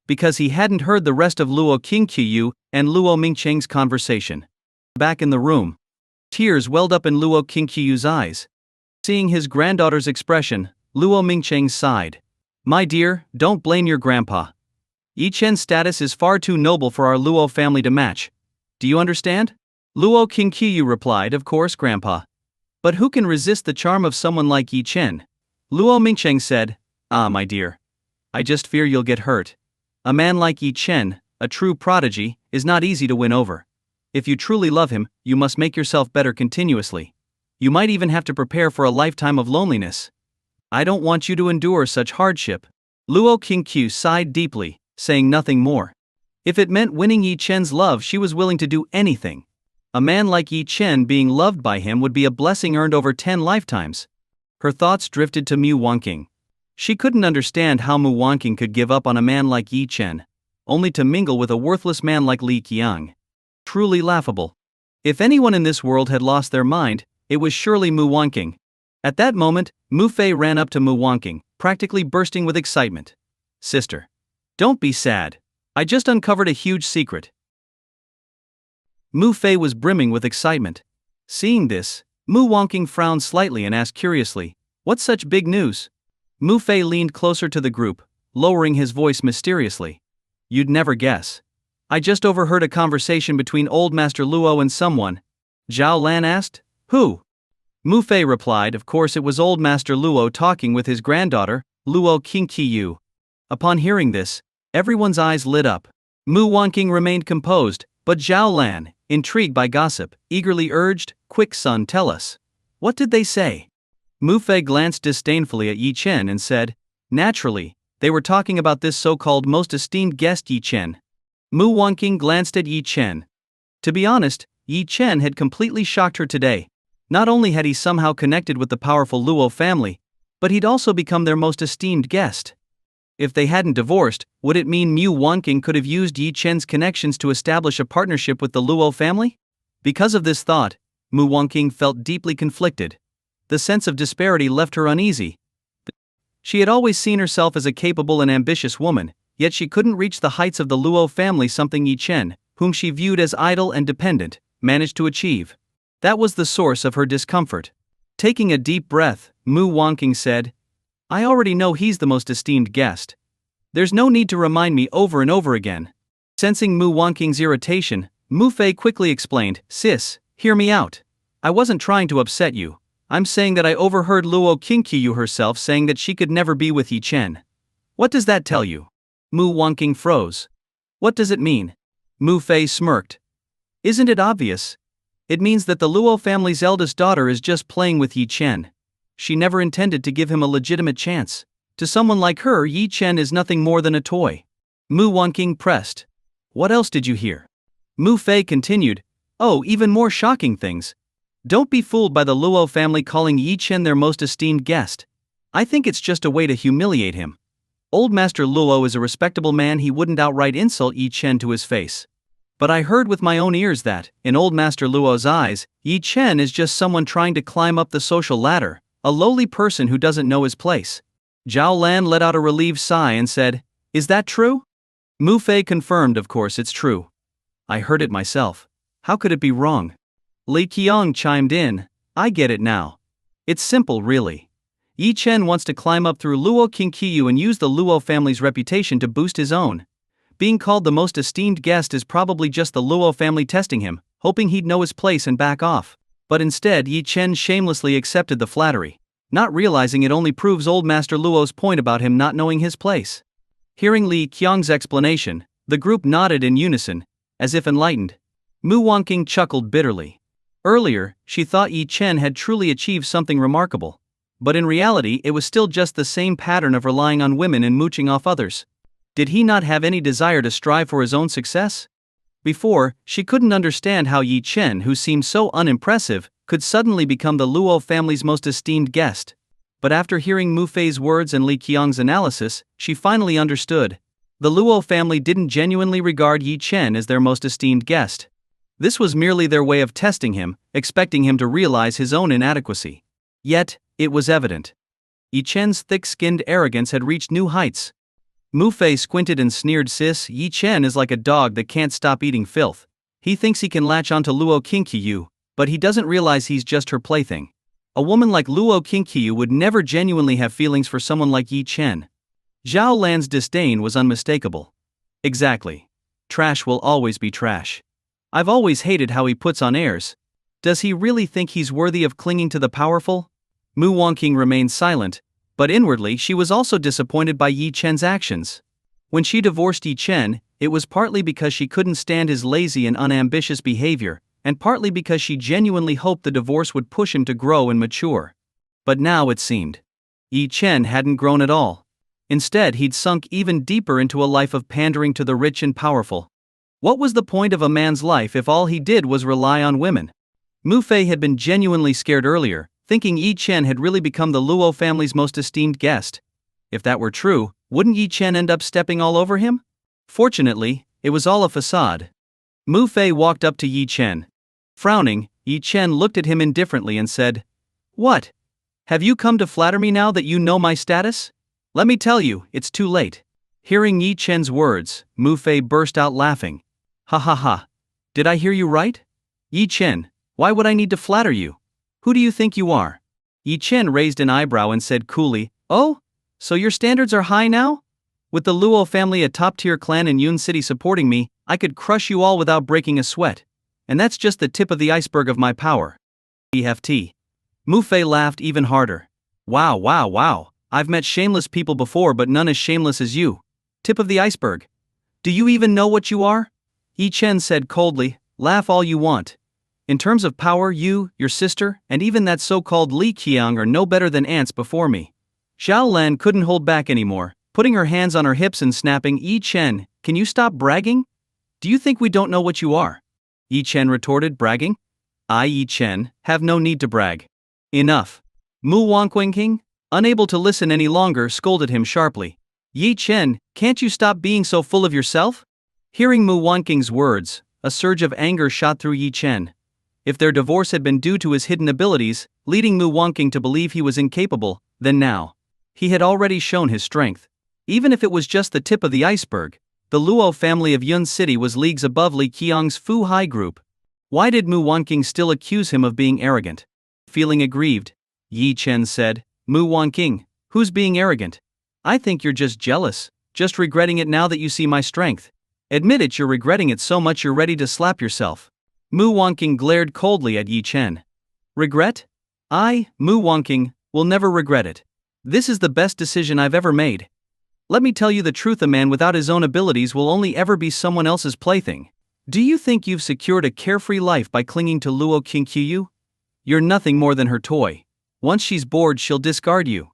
S1: because he hadn't heard the rest of Luo Qingqiu and Luo Mingcheng's conversation. Back in the room, tears welled up in Luo Qingqiu's eyes. Seeing his granddaughter's expression, Luo Mingcheng sighed. "My dear, don't blame your grandpa. Yi Chen's status is far too noble for our Luo family to match. Do you understand?" Luo Qingqiu replied, "Of course, grandpa. But who can resist the charm of someone like Yi Chen?" Luo Mingcheng said, "Ah, my dear. I just fear you'll get hurt. A man like Yi Chen, a true prodigy, is not easy to win over. If you truly love him, you must make yourself better continuously. You might even have to prepare for a lifetime of loneliness. I don't want you to endure such hardship." Luo Qingqiu sighed deeply, saying nothing more. If it meant winning Yi Chen's love, she was willing to do anything. A man like Yi Chen being loved by him would be a blessing earned over 10 lifetimes. Her thoughts drifted to Mu Wanqing. She couldn't understand how Mu Wanqing could give up on a man like Yi Chen, only to mingle with a worthless man like Li Qiang. Truly laughable. If anyone in this world had lost their mind, it was surely Mu Wanqing. At that moment, Mu Fei ran up to Mu Wanqing, practically bursting with excitement. "Sister, don't be sad. I just uncovered a huge secret." Mu Fei was brimming with excitement. Seeing this, Mu Wanqing frowned slightly and asked curiously, "What's such big news?" Mu Fei leaned closer to the group, lowering his voice mysteriously. "You'd never guess. I just overheard a conversation between old Master Luo and someone." Zhao Lan asked, "Who?" Mu Fei replied, "Of course it was old Master Luo talking with his granddaughter, Luo Qingqiu." Upon hearing this, everyone's eyes lit up. Mu Wanqing remained composed, but Zhao Lan, intrigued by gossip, eagerly urged, "Quick son, tell us. What did they say?" Mu Fei glanced disdainfully at Yi Chen and said, "Naturally, They were talking about this so-called most esteemed guest Yi Chen. Mu Wanqing glanced at Yi Chen. To be honest, Yi Chen had completely shocked her today. Not only had he somehow connected with the powerful Luo family, but he'd also become their most esteemed guest. If they hadn't divorced, would it mean Mu Wanqing could have used Yi Chen's connections to establish a partnership with the Luo family? Because of this thought, Mu Wanqing felt deeply conflicted. The sense of disparity left her uneasy. She had always seen herself as a capable and ambitious woman, yet she couldn't reach the heights of the Luo family, something Yi Chen, whom she viewed as idle and dependent, managed to achieve. That was the source of her discomfort. Taking a deep breath, Mu Wanqing said, "I already know he's the most esteemed guest. There's no need to remind me over and over again." Sensing Mu Wanqing's irritation, Mu Fei quickly explained, "Sis, hear me out. I wasn't trying to upset you. I'm saying that I overheard Luo Qingqiu herself saying that she could never be with Yi Chen. What does that tell you?" Mu Wanqing froze. "What does it mean?" Mu Fei smirked. "Isn't it obvious? It means that the Luo family's eldest daughter is just playing with Yi Chen. She never intended to give him a legitimate chance. To someone like her, Yi Chen is nothing more than a toy." Mu Wanqing pressed. "What else did you hear?" Mu Fei continued, "Oh, even more shocking things. Don't be fooled by the Luo family calling Yi Chen their most esteemed guest. I think it's just a way to humiliate him. Old Master Luo is a respectable man, he wouldn't outright insult Yi Chen to his face. But I heard with my own ears that, in Old Master Luo's eyes, Yi Chen is just someone trying to climb up the social ladder, a lowly person who doesn't know his place." Zhao Lan let out a relieved sigh and said, "Is that true?" Mu Fei confirmed, "Of course it's true. I heard it myself. How could it be wrong?" Li Qiang chimed in, "I get it now. It's simple, really. Yi Chen wants to climb up through Luo Qingqiu and use the Luo family's reputation to boost his own. Being called the most esteemed guest is probably just the Luo family testing him, hoping he'd know his place and back off. But instead, Yi Chen shamelessly accepted the flattery, not realizing it only proves Old Master Luo's point about him not knowing his place." Hearing Li Qiang's explanation, the group nodded in unison, as if enlightened. Mu Wanqing chuckled bitterly. Earlier, she thought Yi Chen had truly achieved something remarkable. But in reality, it was still just the same pattern of relying on women and mooching off others. Did he not have any desire to strive for his own success? Before, she couldn't understand how Yi Chen, who seemed so unimpressive, could suddenly become the Luo family's most esteemed guest. But after hearing Mu Fei's words and Li Qiang's analysis, she finally understood. The Luo family didn't genuinely regard Yi Chen as their most esteemed guest. This was merely their way of testing him, expecting him to realize his own inadequacy. Yet, it was evident. Yi Chen's thick-skinned arrogance had reached new heights. Mu Fei squinted and sneered, "Sis, Yi Chen is like a dog that can't stop eating filth. He thinks he can latch onto Luo Qingqiu, but he doesn't realize he's just her plaything. A woman like Luo Qingqiu would never genuinely have feelings for someone like Yi Chen." Zhao Lan's disdain was unmistakable. "Exactly. Trash will always be trash. I've always hated how he puts on airs. Does he really think he's worthy of clinging to the powerful?" Mu Wanqing remained silent, but inwardly she was also disappointed by Yi Chen's actions. When she divorced Yi Chen, it was partly because she couldn't stand his lazy and unambitious behavior, and partly because she genuinely hoped the divorce would push him to grow and mature. But now it seemed Yi Chen hadn't grown at all. Instead, he'd sunk even deeper into a life of pandering to the rich and powerful. What was the point of a man's life if all he did was rely on women? Mu Fei had been genuinely scared earlier, thinking Yi Chen had really become the Luo family's most esteemed guest. If that were true, wouldn't Yi Chen end up stepping all over him? Fortunately, it was all a facade. Mu Fei walked up to Yi Chen. Frowning, Yi Chen looked at him indifferently and said, "What? Have you come to flatter me now that you know my status? Let me tell you, it's too late." Hearing Yi Chen's words, Mu Fei burst out laughing. "Ha ha ha. Did I hear you right? Yi Chen, why would I need to flatter you? Who do you think you are?" Yi Chen raised an eyebrow and said coolly, "Oh? So your standards are high now? With the Luo family, a top-tier clan in Yun City supporting me, I could crush you all without breaking a sweat. And that's just the tip of the iceberg of my power." EFT. Mu Fei laughed even harder. Wow, wow, wow. I've met shameless people before, but none as shameless as you. Tip of the iceberg. Do you even know what you are? Yi Chen said coldly, "Laugh all you want. In terms of power, you, your sister, and even that so-called Li Qiang are no better than ants before me." Zhao Lan couldn't hold back anymore. putting her hands on her hips and snapping, "Yi Chen, can you stop bragging? Do you think we don't know what you are?" Yi Chen retorted, "Bragging? I, Yi Chen, have no need to brag. Enough." Mu Wangqing, unable to listen any longer, scolded him sharply. "Yi Chen, can't you stop being so full of yourself?" Hearing Mu Wanqing's words, a surge of anger shot through Yi Chen. If their divorce had been due to his hidden abilities, leading Mu Wanqing to believe he was incapable, then now he had already shown his strength. Even if it was just the tip of the iceberg, the Luo family of Yun City was leagues above Li Qiang's Fu Hai group. Why did Mu Wanqing still accuse him of being arrogant? Feeling aggrieved, Yi Chen said, "Mu Wanqing, who's being arrogant? I think you're just jealous, just regretting it now that you see my strength. Admit it, you're regretting it so much you're ready to slap yourself." Mu Wanqing glared coldly at Yi Chen. "Regret? I, Mu Wanqing, will never regret it. This is the best decision I've ever made. Let me tell you the truth, a man without his own abilities will only ever be someone else's plaything. Do you think you've secured a carefree life by clinging to Luo Qingqiu? You're nothing more than her toy. Once she's bored, she'll discard you.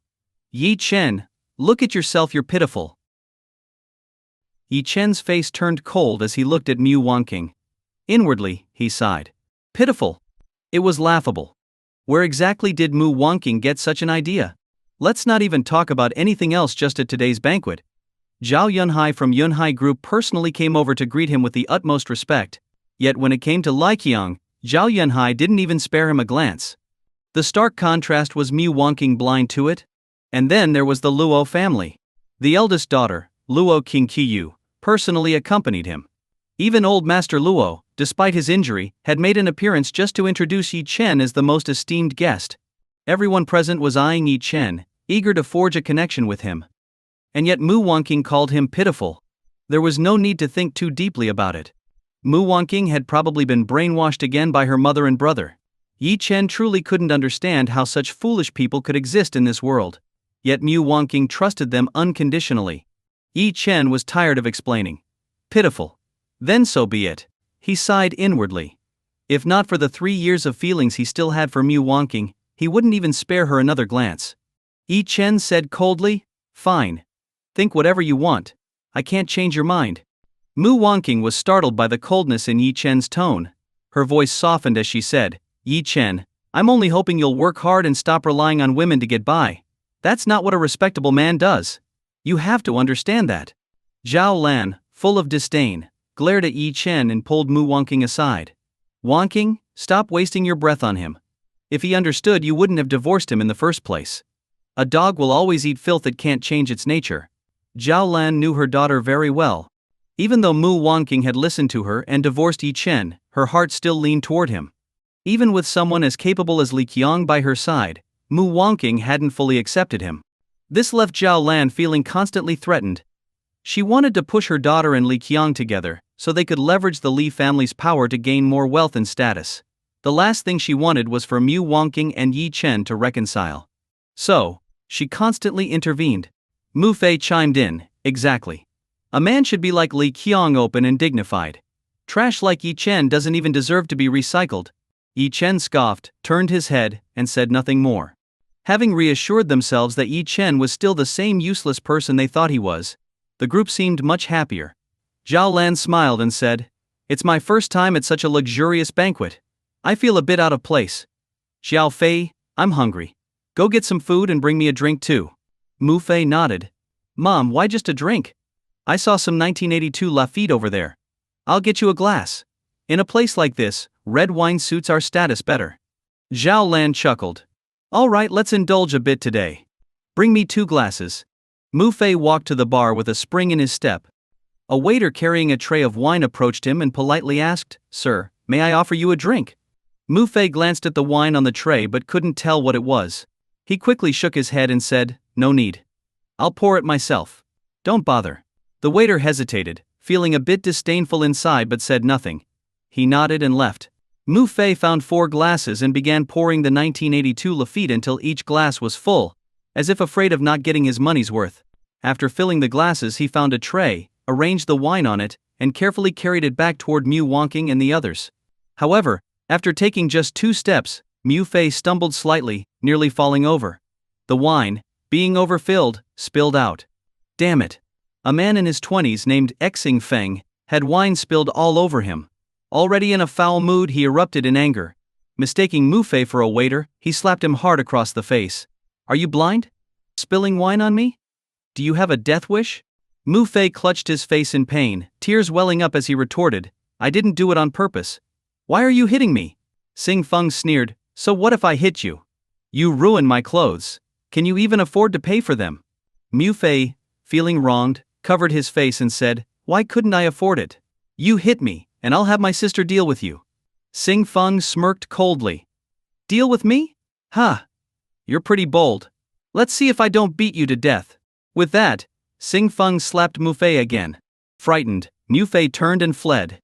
S1: Yi Chen, look at yourself, you're pitiful." Yi Chen's face turned cold as he looked at Mu Wanqing. Inwardly, he sighed. Pitiful. It was laughable. Where exactly did Mu Wanqing get such an idea? Let's not even talk about anything else. Just at today's banquet, Zhao Yunhai from Yunhai Group personally came over to greet him with the utmost respect. Yet when it came to Li Qiang, Zhao Yunhai didn't even spare him a glance. The stark contrast was Mu Wanqing blind to it? And then there was the Luo family. The eldest daughter, Luo Qingqiu, personally accompanied him. Even old Master Luo, despite his injury, had made an appearance just to introduce Yi Chen as the most esteemed guest. Everyone present was eyeing Yi Chen, eager to forge a connection with him. And yet Mu Wanqing called him pitiful. There was no need to think too deeply about it. Mu Wanqing had probably been brainwashed again by her mother and brother. Yi Chen truly couldn't understand how such foolish people could exist in this world. Yet Mu Wanqing trusted them unconditionally. Yi Chen was tired of explaining. Pitiful. Then so be it. He sighed inwardly. If not for the 3 years of feelings he still had for Mu Wanqing, he wouldn't even spare her another glance. Yi Chen said coldly, "Fine. Think whatever you want. I can't change your mind." Mu Wanqing was startled by the coldness in Yi Chen's tone. Her voice softened as she said, "Yi Chen, I'm only hoping you'll work hard and stop relying on women to get by. That's not what a respectable man does. You have to understand that." Zhao Lan, full of disdain, glared at Yi Chen and pulled Mu Wanqing aside. "Wanqing, stop wasting your breath on him. If he understood, you wouldn't have divorced him in the first place. A dog will always eat filth that can't change its nature." Zhao Lan knew her daughter very well. Even though Mu Wanqing had listened to her and divorced Yi Chen, her heart still leaned toward him. Even with someone as capable as Li Qiang by her side, Mu Wanqing hadn't fully accepted him. This left Zhao Lan feeling constantly threatened. She wanted to push her daughter and Li Qiang together, so they could leverage the Li family's power to gain more wealth and status. The last thing she wanted was for Mu Wanqing and Yi Chen to reconcile. So, she constantly intervened. Mu Fei chimed in, "Exactly. A man should be like Li Qiang, open and dignified. Trash like Yi Chen doesn't even deserve to be recycled." Yi Chen scoffed, turned his head, and said nothing more. Having reassured themselves that Yi Chen was still the same useless person they thought he was, the group seemed much happier. Zhao Lan smiled and said, "It's my first time at such a luxurious banquet. I feel a bit out of place. Xiao Fei, I'm hungry. Go get some food and bring me a drink too." Mu Fei nodded. "Mom, why just a drink? I saw some 1982 Lafite over there. I'll get you a glass. In a place like this, red wine suits our status better." Zhao Lan chuckled. "All right, let's indulge a bit today. Bring me 2 glasses." Mu Fei walked to the bar with a spring in his step. A waiter carrying a tray of wine approached him and politely asked, "Sir, may I offer you a drink?" Mu Fei glanced at the wine on the tray but couldn't tell what it was. He quickly shook his head and said, "No need. I'll pour it myself. Don't bother." The waiter hesitated, feeling a bit disdainful inside but said nothing. He nodded and left. Mu Fei found 4 glasses and began pouring the 1982 Lafite until each glass was full, as if afraid of not getting his money's worth. After filling the glasses, he found a tray, arranged the wine on it, and carefully carried it back toward Mu Wanqing and the others. However, after taking just 2 steps, Mu Fei stumbled slightly, nearly falling over. The wine, being overfilled, spilled out. Damn it. A man in his 20s named Xing Feng had wine spilled all over him. Already in a foul mood, he erupted in anger. Mistaking Mu Fei for a waiter, he slapped him hard across the face. Are you blind? Spilling wine on me? Do you have a death wish? Mu Fei clutched his face in pain, tears welling up as he retorted, I didn't do it on purpose. Why are you hitting me? Xing Feng sneered, so what if I hit you? You ruin my clothes. Can you even afford to pay for them? Mu Fei, feeling wronged, covered his face and said, why couldn't I afford it? You hit me, and I'll have my sister deal with you. Xing Feng smirked coldly. Deal with me? Ha! You're pretty bold. Let's see if I don't beat you to death. With that, Xing Feng slapped Mu Fei again. Frightened, Mu Fei turned and fled.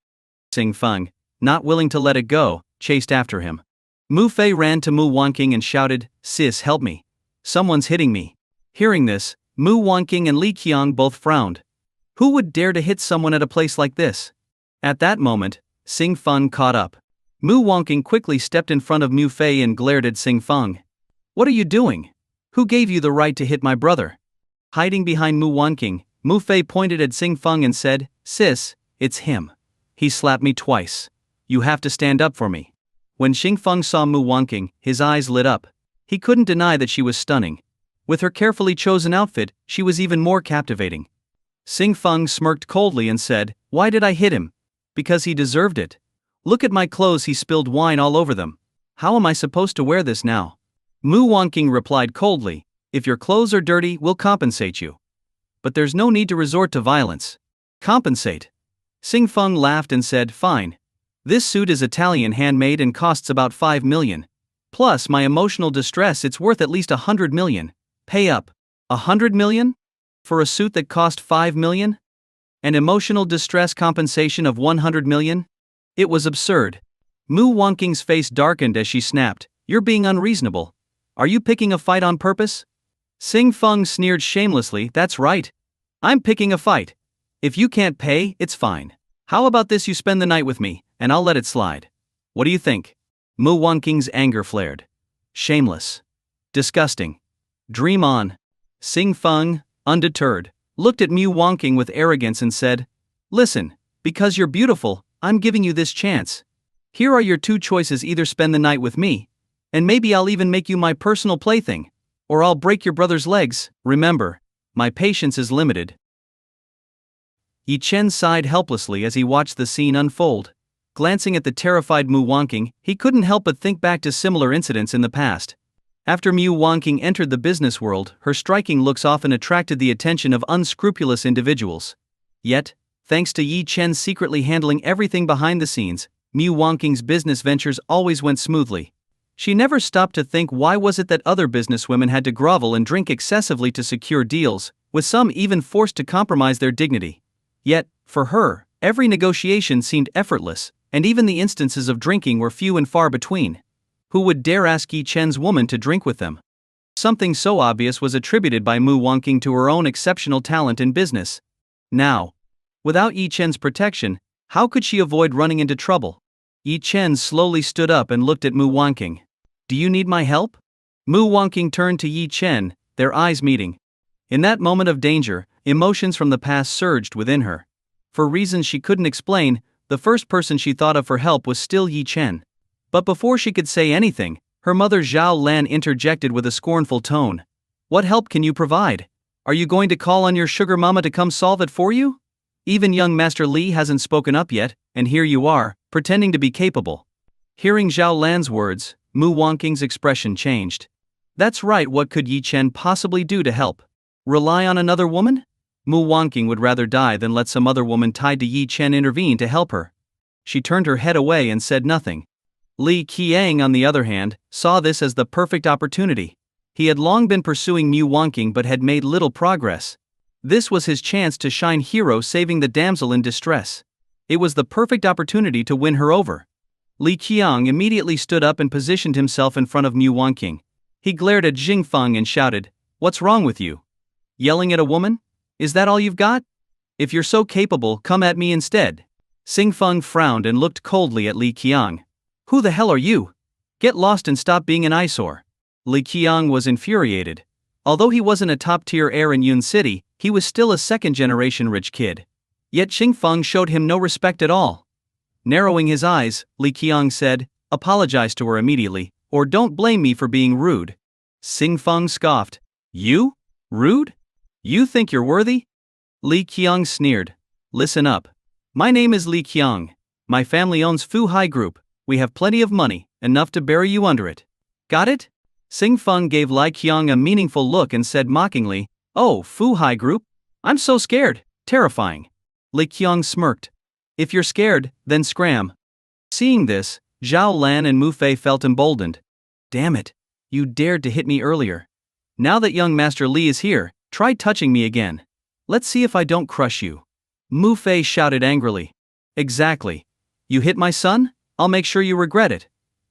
S1: Xing Feng, not willing to let it go, chased after him. Mu Fei ran to Mu Wanqing and shouted, Sis, help me. Someone's hitting me. Hearing this, Mu Wanqing and Li Qiang both frowned. Who would dare to hit someone at a place like this? At that moment, Xing Feng caught up. Mu Wanqing quickly stepped in front of Mu Fei and glared at Xing Feng. What are you doing? Who gave you the right to hit my brother? Hiding behind Mu Wanqing, Mu Fei pointed at Xing Feng and said, Sis, it's him. He slapped me twice. You have to stand up for me. When Xing Feng saw Mu Wanqing, his eyes lit up. He couldn't deny that she was stunning. With her carefully chosen outfit, she was even more captivating. Xing Feng smirked coldly and said, why did I hit him? Because he deserved it. Look at my clothes, he spilled wine all over them. How am I supposed to wear this now? Mu Wanqing replied coldly, if your clothes are dirty, we'll compensate you. But there's no need to resort to violence. Compensate? Xing Feng laughed and said, fine. This suit is Italian handmade and costs about 5 million. Plus my emotional distress, it's worth at least 100 million. Pay up. 100 million? For a suit that cost 5 million? An emotional distress compensation of 100 million? It was absurd. Mu Wanqing's face darkened as she snapped, you're being unreasonable. Are you picking a fight on purpose? Xing Feng sneered shamelessly, that's right. I'm picking a fight. If you can't pay, it's fine. How about this, you spend the night with me, and I'll let it slide. What do you think? Mu Wanqing's anger flared. Shameless. Disgusting. Dream on. Xing Feng, undeterred, looked at Mu Wanqing with arrogance and said, listen, because you're beautiful, I'm giving you this chance. Here are your two choices, either spend the night with me, and maybe I'll even make you my personal plaything, or I'll break your brother's legs. Remember, my patience is limited. Yi Chen sighed helplessly as he watched the scene unfold. Glancing at the terrified Mu Wanqing, he couldn't help but think back to similar incidents in the past. After Mu Wanqing entered the business world, her striking looks often attracted the attention of unscrupulous individuals. Yet, thanks to Yi Chen secretly handling everything behind the scenes, Mu Wanqing's business ventures always went smoothly. She never stopped to think, why was it that other businesswomen had to grovel and drink excessively to secure deals, with some even forced to compromise their dignity? Yet, for her, every negotiation seemed effortless, and even the instances of drinking were few and far between. Who would dare ask Yi Chen's woman to drink with them? Something so obvious was attributed by Mu Wanqing to her own exceptional talent in business. Now, without Yi Chen's protection, how could she avoid running into trouble? Yi Chen slowly stood up and looked at Mu Wanqing. Do you need my help? Mu Wanqing turned to Yi Chen, their eyes meeting. In that moment of danger, emotions from the past surged within her. For reasons she couldn't explain, the first person she thought of for help was still Yi Chen. But before she could say anything, her mother Zhao Lan interjected with a scornful tone. What help can you provide? Are you going to call on your sugar mama to come solve it for you? Even young Master Li hasn't spoken up yet, and here you are, pretending to be capable. Hearing Zhao Lan's words, Mu Wanqing's expression changed. That's right, what could Yi Chen possibly do to help? Rely on another woman? Mu Wanqing would rather die than let some other woman tied to Yi Chen intervene to help her. She turned her head away and said nothing. Li Qiang, on the other hand, saw this as the perfect opportunity. He had long been pursuing Mu Wanqing but had made little progress. This was his chance to shine hero, saving the damsel in distress. It was the perfect opportunity to win her over. Li Qiang immediately stood up and positioned himself in front of Mu Wanqing. He glared at Xing Feng and shouted, "What's wrong with you? Yelling at a woman? Is that all you've got? If you're so capable, come at me instead." Xing Feng frowned and looked coldly at Li Qiang. "Who the hell are you? Get lost and stop being an eyesore." Li Qiang was infuriated. Although he wasn't a top-tier heir in Yun City, He was still a second-generation rich kid. Yet Xingfeng showed him no respect at all. Narrowing his eyes, Li Qiang said, "Apologize to her immediately, or don't blame me for being rude." Xingfeng scoffed. "You? Rude? You think you're worthy?" Li Qiang sneered. "Listen up. My name is Li Qiang. My family owns Fu-Hai Group. We have plenty of money, enough to bury you under it. Got it?" Xingfeng gave Li Qiang a meaningful look and said mockingly, "Oh, Fu-Hai Group? I'm so scared, terrifying." Li Qiang smirked. "If you're scared, then scram." Seeing this, Zhao Lan and Mu Fei felt emboldened. "Damn it, you dared to hit me earlier. Now that young Master Li is here, try touching me again. Let's see if I don't crush you." Mu Fei shouted angrily. "Exactly. You hit my son? I'll make sure you regret it.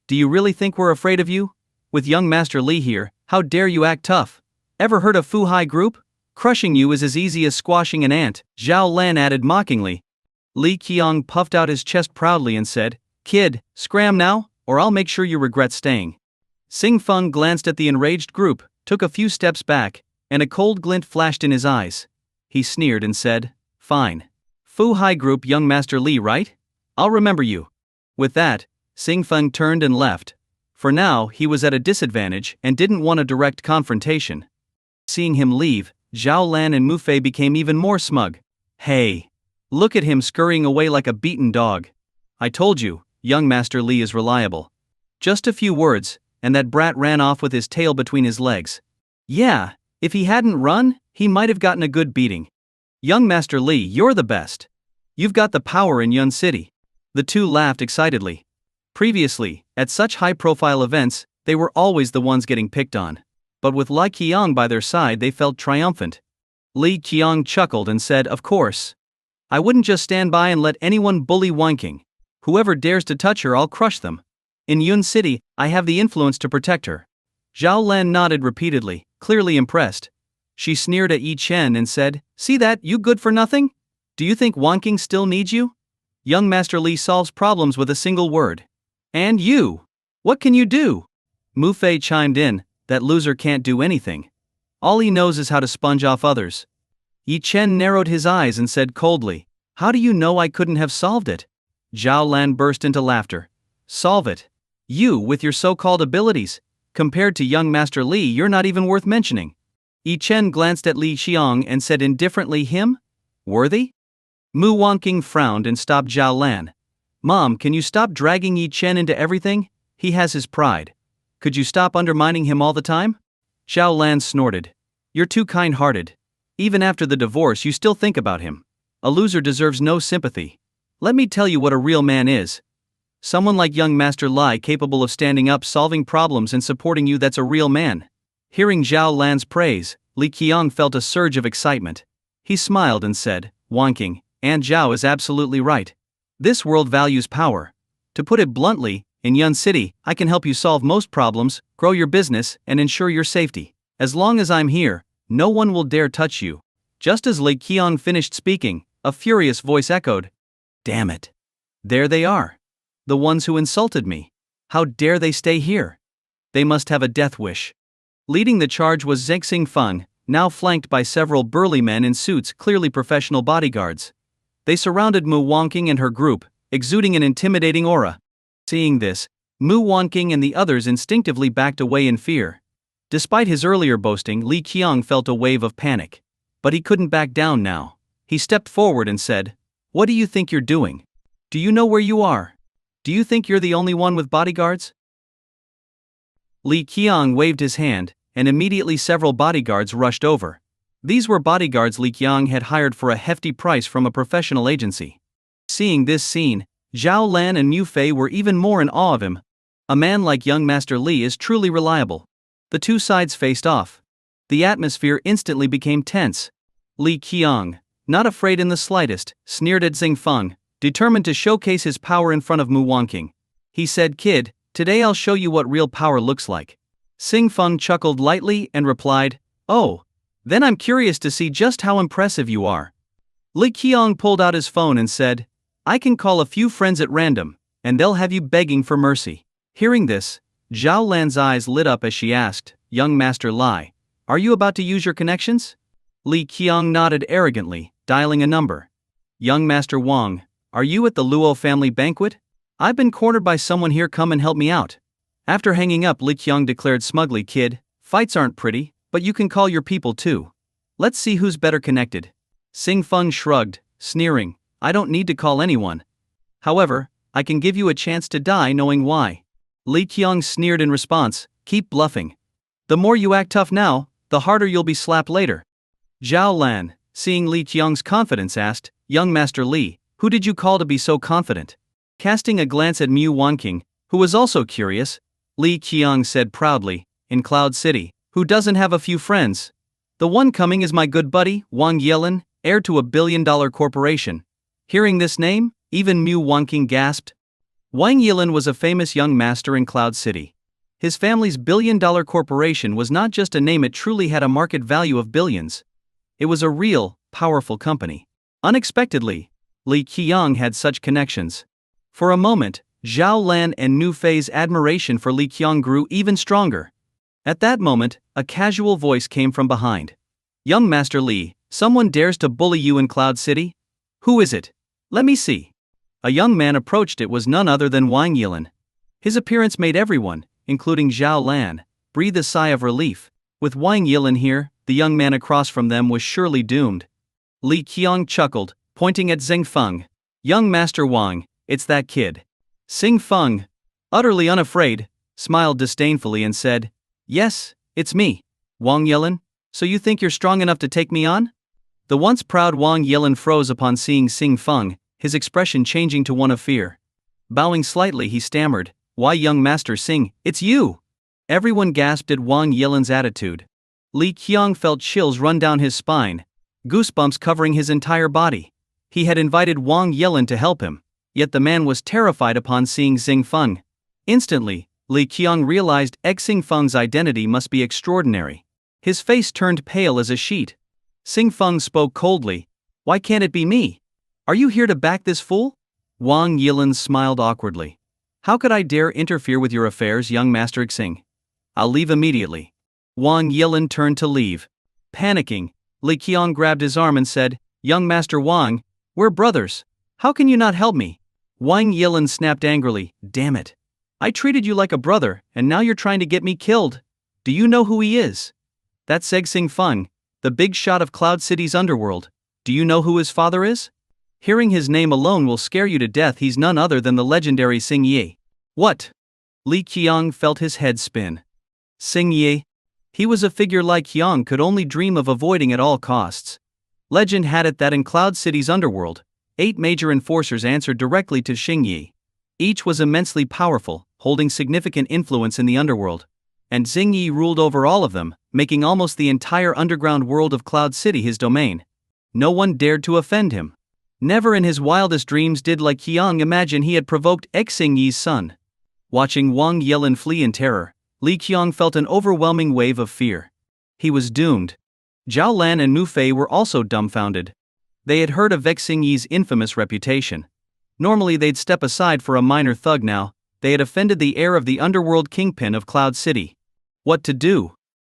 S1: Do you really think we're afraid of you? With young Master Li here, how dare you act tough? Ever heard of Fu-Hai Group? Crushing you is as easy as squashing an ant," Zhao Lan added mockingly. Li Qiang puffed out his chest proudly and said, "Kid, scram now, or I'll make sure you regret staying." Xingfeng glanced at the enraged group, took a few steps back, and a cold glint flashed in his eyes. He sneered and said, "Fine. Fu-Hai Group young Master Li, right? I'll remember you." With that, Xingfeng turned and left. For now, he was at a disadvantage and didn't want a direct confrontation. Seeing him leave, Zhao Lan and Mu Fei became even more smug. "Hey! Look at him scurrying away like a beaten dog. I told you, young Master Li is reliable." Just a few words, and that brat ran off with his tail between his legs. Yeah, if he hadn't run, he might have gotten a good beating. "Young Master Li, you're the best. You've got the power in Yun City." The two laughed excitedly. Previously, at such high-profile events, they were always the ones getting picked on. But with Li Qiang by their side, they felt triumphant. Li Qiang chuckled and said, "Of course. I wouldn't just stand by and let anyone bully Wanking. Whoever dares to touch her, I'll crush them. In Yun City, I have the influence to protect her." Zhao Lan nodded repeatedly, clearly impressed. She sneered at Yi Chen and said, "See that, you good for nothing? Do you think Wanking still needs you? Young Master Li solves problems with a single word. And you? What can you do?" Mu Fei chimed in, "That loser can't do anything. All he knows is how to sponge off others." Yi Chen narrowed his eyes and said coldly, "How do you know I couldn't have solved it?" Zhao Lan burst into laughter. "Solve it? You, with your so-called abilities? Compared to young Master Li, you're not even worth mentioning." Yi Chen glanced at Li Xiang and said indifferently, "Him? Worthy?" Mu Wanqing frowned and stopped Zhao Lan. "Mom, can you stop dragging Yi Chen into everything? He has his pride. Could you stop undermining him all the time?" Zhao Lan snorted. "You're too kind-hearted. Even after the divorce, you still think about him. A loser deserves no sympathy. Let me tell you what a real man is. Someone like young Master Li, capable of standing up, solving problems and supporting you, that's a real man." Hearing Zhao Lan's praise, Li Qiang felt a surge of excitement. He smiled and said, "Wanking, Aunt Zhao is absolutely right. This world values power. To put it bluntly, in Yun City, I can help you solve most problems, grow your business, and ensure your safety. As long as I'm here, no one will dare touch you." Just as Li Qiang finished speaking, a furious voice echoed, "Damn it. There they are. The ones who insulted me. How dare they stay here? They must have a death wish." Leading the charge was Zheng Xingfeng, now flanked by several burly men in suits, clearly professional bodyguards. They surrounded Mu Wanqing and her group, exuding an intimidating aura. Seeing this, Mu Wanqing and the others instinctively backed away in fear. Despite his earlier boasting, Li Qiang felt a wave of panic. But he couldn't back down now. He stepped forward and said, "What do you think you're doing? Do you know where you are? Do you think you're the only one with bodyguards?" Li Qiang waved his hand, and immediately several bodyguards rushed over. These were bodyguards Li Qiang had hired for a hefty price from a professional agency. Seeing this scene, Zhao Lan and Mu Fei were even more in awe of him. A man like young Master Li is truly reliable. The two sides faced off. The atmosphere instantly became tense. Li Qiang, not afraid in the slightest, sneered at Xingfeng, determined to showcase his power in front of Mu Wanqing. He said, "Kid, today I'll show you what real power looks like." Xingfeng chuckled lightly and replied, "Oh, then I'm curious to see just how impressive you are." Li Qiang pulled out his phone and said, "I can call a few friends at random, and they'll have you begging for mercy." Hearing this, Zhao Lan's eyes lit up as she asked, "Young Master Li, are you about to use your connections?" Li Qiang nodded arrogantly, dialing a number. Young Master Wang, are you at the Luo family banquet? I've been cornered by someone here, come and help me out. After hanging up, Li Qiang declared smugly, kid, fights aren't pretty, but you can call your people too. Let's see who's better connected. Xing Feng shrugged, sneering, I don't need to call anyone. However, I can give you a chance to die knowing why. Li Qiang sneered in response, keep bluffing. The more you act tough now, the harder you'll be slapped later. Zhao Lan, seeing Li Qiang's confidence, asked, Young Master Li, who did you call to be so confident? Casting a glance at Mu Wanqing, who was also curious, Li Qiang said proudly, in Cloud City, who doesn't have a few friends? The one coming is my good buddy, Wang Yelin, heir to a billion-dollar corporation. Hearing this name, even Mu Wanqing gasped. Wang Yilin was a famous young master in Cloud City. His family's billion-dollar corporation was not just a name, it truly had a market value of billions. It was a real, powerful company. Unexpectedly, Li Qiang had such connections. For a moment, Zhao Lan and Nu Fei's admiration for Li Qiang grew even stronger. At that moment, a casual voice came from behind. Young Master Li, someone dares to bully you in Cloud City? Who is it? Let me see. A young man approached. It was none other than Wang Yilin. His appearance made everyone, including Zhao Lan, breathe a sigh of relief. With Wang Yilin here, the young man across from them was surely doomed. Li Qiang chuckled, pointing at Xing Feng. Young Master Wang, it's that kid. Xing Feng, utterly unafraid, smiled disdainfully and said, Yes, it's me, Wang Yilin. So you think you're strong enough to take me on? The once proud Wang Yilin froze upon seeing Xing Feng, his expression changing to one of fear. Bowing slightly, he stammered, Why, young Master Xing, it's you! Everyone gasped at Wang Yilin's attitude. Li Qiang felt chills run down his spine, goosebumps covering his entire body. He had invited Wang Yilin to help him, yet the man was terrified upon seeing Xing Feng. Instantly, Li Qiang realized Xing Feng's identity must be extraordinary. His face turned pale as a sheet. Xing Feng spoke coldly, Why can't it be me? Are you here to back this fool? Wang Yilin smiled awkwardly. How could I dare interfere with your affairs, young Master Xing? I'll leave immediately. Wang Yilin turned to leave. Panicking, Li Qiang grabbed his arm and said, Young Master Wang, we're brothers. How can you not help me? Wang Yilin snapped angrily, Damn it. I treated you like a brother, and now you're trying to get me killed. Do you know who he is? That's Xing Feng, the big shot of Cloud City's underworld. Do you know who his father is? Hearing his name alone will scare you to death. He's none other than the legendary Xing Yi. What? Li Qiang felt his head spin. Xing Yi? He was a figure like Qiang could only dream of avoiding at all costs. Legend had it that in Cloud City's underworld, 8 major enforcers answered directly to Xing Yi. Each was immensely powerful, holding significant influence in the underworld. And Xing Yi ruled over all of them, making almost the entire underground world of Cloud City his domain. No one dared to offend him. Never in his wildest dreams did Li Qiang imagine he had provoked Xing Yi's son. Watching Wang Yilin flee in terror, Li Qiang felt an overwhelming wave of fear. He was doomed. Zhao Lan and Nu Fei were also dumbfounded. They had heard of Xing Yi's infamous reputation. Normally they'd step aside for a minor thug. Now, they had offended the heir of the underworld kingpin of Cloud City. What to do?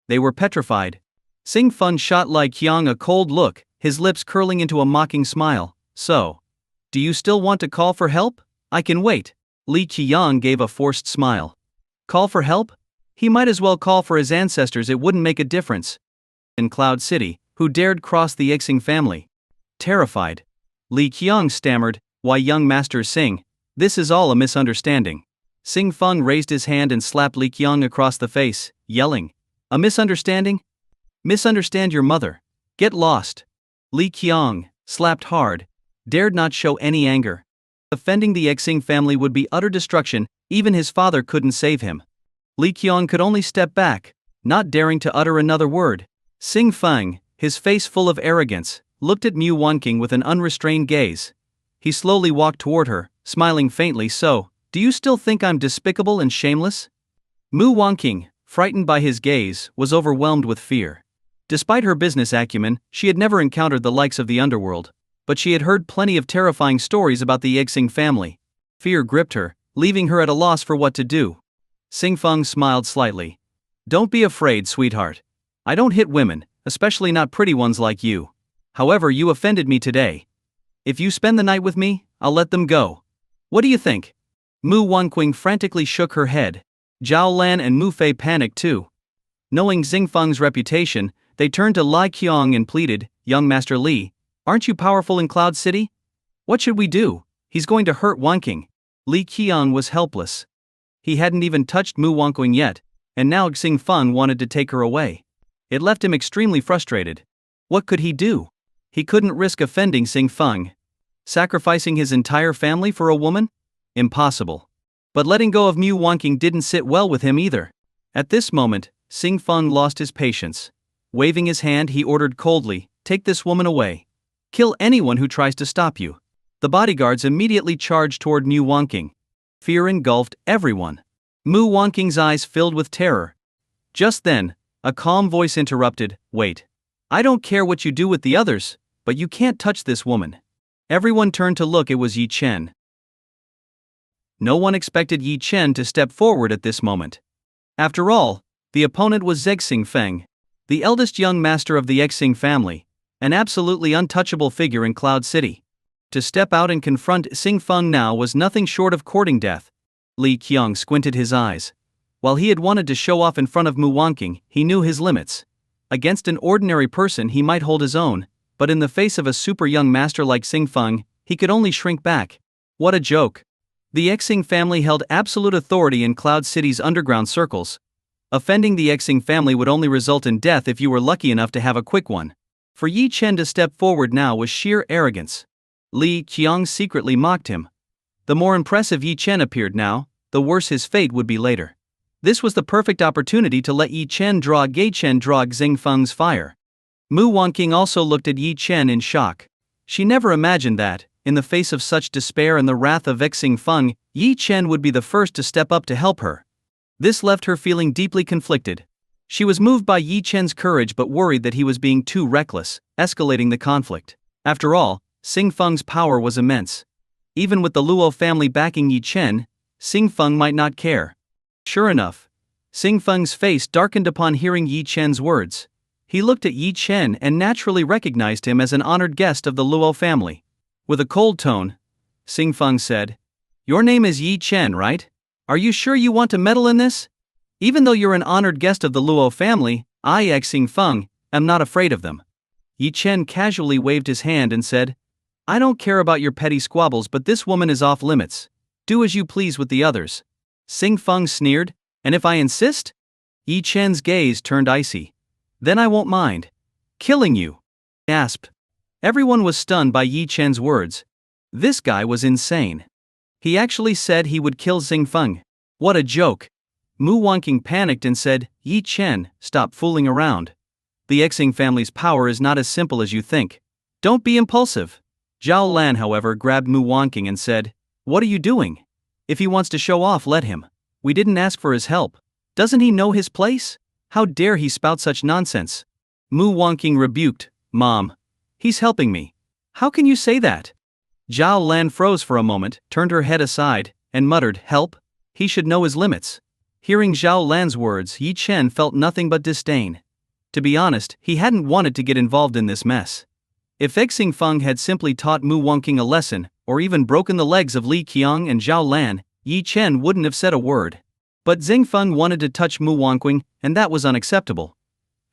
S1: They were petrified. Xing Feng shot Li Qiang a cold look, his lips curling into a mocking smile. So, do you still want to call for help? I can wait. Li Qiang gave a forced smile. Call for help? He might as well call for his ancestors, it wouldn't make a difference. In Cloud City, who dared cross the Xing family? Terrified, Li Qiang stammered, Why, young Master Xing, this is all a misunderstanding. Xing Feng raised his hand and slapped Li Qiang across the face, yelling, A misunderstanding? Misunderstand your mother. Get lost. Li Qiang, slapped hard, dared not show any anger. Offending the Xing family would be utter destruction, even his father couldn't save him. Li Qiang could only step back, not daring to utter another word. Xing Feng, his face full of arrogance, looked at Mu Wanqing with an unrestrained gaze. He slowly walked toward her, smiling faintly. So, do you still think I'm despicable and shameless? Mu Wanqing, frightened by his gaze, was overwhelmed with fear. Despite her business acumen, she had never encountered the likes of the underworld, but she had heard plenty of terrifying stories about the Xing family. Fear gripped her, leaving her at a loss for what to do. Xing Feng smiled slightly. Don't be afraid, sweetheart. I don't hit women, especially not pretty ones like you. However, you offended me today. If you spend the night with me, I'll let them go. What do you think? Mu Wanqing frantically shook her head. Zhao Lan and Mu Fei panicked too. Knowing Xingfeng's reputation, they turned to Li Qiang and pleaded, "Young Master Li, aren't you powerful in Cloud City? What should we do? He's going to hurt Wanqing." Li Qiang was helpless. He hadn't even touched Mu Wanqing yet, and now Xingfeng wanted to take her away. It left him extremely frustrated. What could he do? He couldn't risk offending Xingfeng. Sacrificing his entire family for a woman? Impossible. But letting go of Mu Wanqing didn't sit well with him either. At this moment, Xingfeng lost his patience. Waving his hand, he ordered coldly, "Take this woman away. Kill anyone who tries to stop you." The bodyguards immediately charged toward Mu Wanqing. Fear engulfed everyone. Mu Wanqing's eyes filled with terror. Just then, a calm voice interrupted, "Wait. I don't care what you do with the others, but you can't touch this woman." Everyone turned to look. It was Yi Chen. No one expected Yi Chen to step forward at this moment. After all, the opponent was Xingfeng, the eldest young master of the Xing family, an absolutely untouchable figure in Cloud City. To step out and confront Xingfeng now was nothing short of courting death. Li Qiang squinted his eyes. While he had wanted to show off in front of Mu Wanqing, he knew his limits. Against an ordinary person he might hold his own, but in the face of a super young master like Xingfeng, he could only shrink back. What a joke. The Xing family held absolute authority in Cloud City's underground circles. Offending the Xing family would only result in death if you were lucky enough to have a quick one. For Yi Chen to step forward now was sheer arrogance. Li Qiang secretly mocked him. The more impressive Yi Chen appeared now, the worse his fate would be later. This was the perfect opportunity to let Yi Chen draw Xingfeng's fire. Mu Wanqing also looked at Yi Chen in shock. She never imagined that, in the face of such despair and the wrath of Xingfeng, Yi Chen would be the first to step up to help her. This left her feeling deeply conflicted. She was moved by Yi Chen's courage but worried that he was being too reckless, escalating the conflict. After all, Xingfeng's power was immense. Even with the Luo family backing Yi Chen, Xingfeng might not care. Sure enough, Xingfeng's face darkened upon hearing Yi Chen's words. He looked at Yi Chen and naturally recognized him as an honored guest of the Luo family. With a cold tone, Xingfeng said, "Your name is Yi Chen, right? Are you sure you want to meddle in this? Even though you're an honored guest of the Luo family, I, Xingfeng, am not afraid of them." Yi Chen casually waved his hand and said, "I don't care about your petty squabbles, but this woman is off limits. Do as you please with the others." Xingfeng sneered, "And if I insist?" Yi Chen's gaze turned icy. "Then I won't mind killing you," he gasped. Everyone was stunned by Yi Chen's words. This guy was insane. He actually said he would kill Xingfeng. What a joke. Mu Wanqing panicked and said, "Yi Chen, stop fooling around. The Xing family's power is not as simple as you think. Don't be impulsive." Zhao Lan, however, grabbed Mu Wanqing and said, "What are you doing? If he wants to show off, let him. We didn't ask for his help. Doesn't he know his place? How dare he spout such nonsense?" Mu Wanqing rebuked, "Mom. He's helping me. How can you say that?" Zhao Lan froze for a moment, turned her head aside, and muttered, "Help? He should know his limits." Hearing Zhao Lan's words, Yi Chen felt nothing but disdain. To be honest, he hadn't wanted to get involved in this mess. If Xingfeng had simply taught Mu Wanqing a lesson, or even broken the legs of Li Qiang and Zhao Lan, Yi Chen wouldn't have said a word. But Xingfeng wanted to touch Mu Wanqing, and that was unacceptable.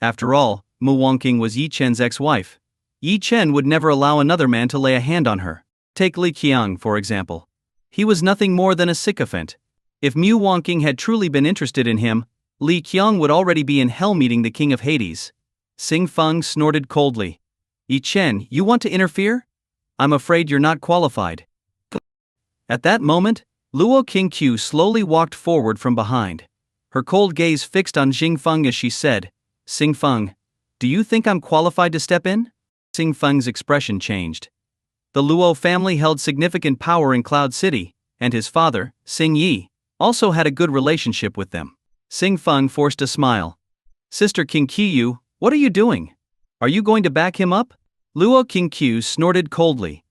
S1: After all, Mu Wanqing was Yi Chen's ex-wife. Yi Chen would never allow another man to lay a hand on her. Take Li Qiang, for example. He was nothing more than a sycophant. If Mu Wanqing had truly been interested in him, Li Qiang would already be in hell meeting the king of Hades. Xingfeng snorted coldly. "Yi Chen, you want to interfere? I'm afraid you're not qualified." At that moment, Luo Qingqiu slowly walked forward from behind. Her cold gaze fixed on Xingfeng as she said, "Xingfeng, do you think I'm qualified to step in?" Xingfeng's expression changed. The Luo family held significant power in Cloud City, and his father, Xing Yi, also had a good relationship with them. Xingfeng forced a smile. "Sister Qingqiu, what are you doing? Are you going to back him up?" Luo Qingqiu snorted coldly.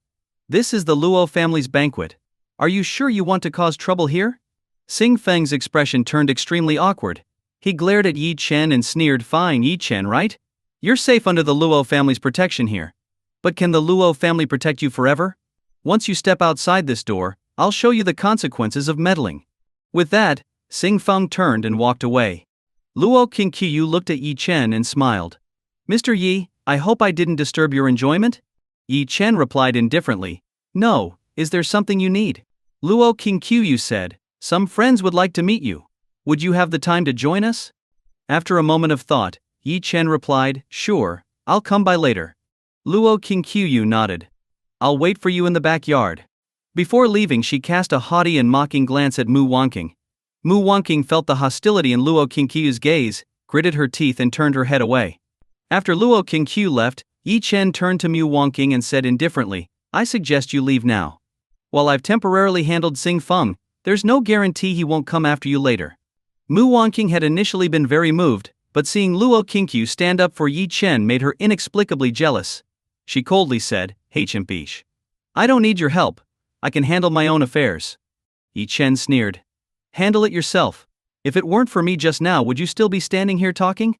S1: "This is the Luo family's banquet. Are you sure you want to cause trouble here?" Xingfeng's expression turned extremely awkward. He glared at Yi Chen and sneered, "Fine, Yi Chen, right? You're safe under the Luo family's protection here. But can the Luo family protect you forever? Once you step outside this door, I'll show you the consequences of meddling. With that, Sing Feng turned and walked away. Luo Qingqiu looked at Yi Chen and smiled. Mr. Yi, I hope I didn't disturb your enjoyment? Yi Chen replied indifferently. No, is there something you need? Luo Qingqiu said, some friends would like to meet you. Would you have the time to join us? After a moment of thought, Yi Chen replied, sure, I'll come by later. Luo Qingqiu nodded. I'll wait for you in the backyard. Before leaving, she cast a haughty and mocking glance at Mu Wanqing. Mu Wanqing felt the hostility in Luo Qingqiu's gaze, gritted her teeth and turned her head away. After Luo Qingqiu left, Yi Chen turned to Mu Wanqing and said indifferently, I suggest you leave now. While I've temporarily handled Sing Feng, there's no guarantee he won't come after you later. Mu Wanqing had initially been very moved, but seeing Luo Qingqiu stand up for Yi Chen made her inexplicably jealous. She coldly said, hey chimpish. I don't need your help. I can handle my own affairs. Yi Chen sneered. Handle it yourself. If it weren't for me just now, would you still be standing here talking?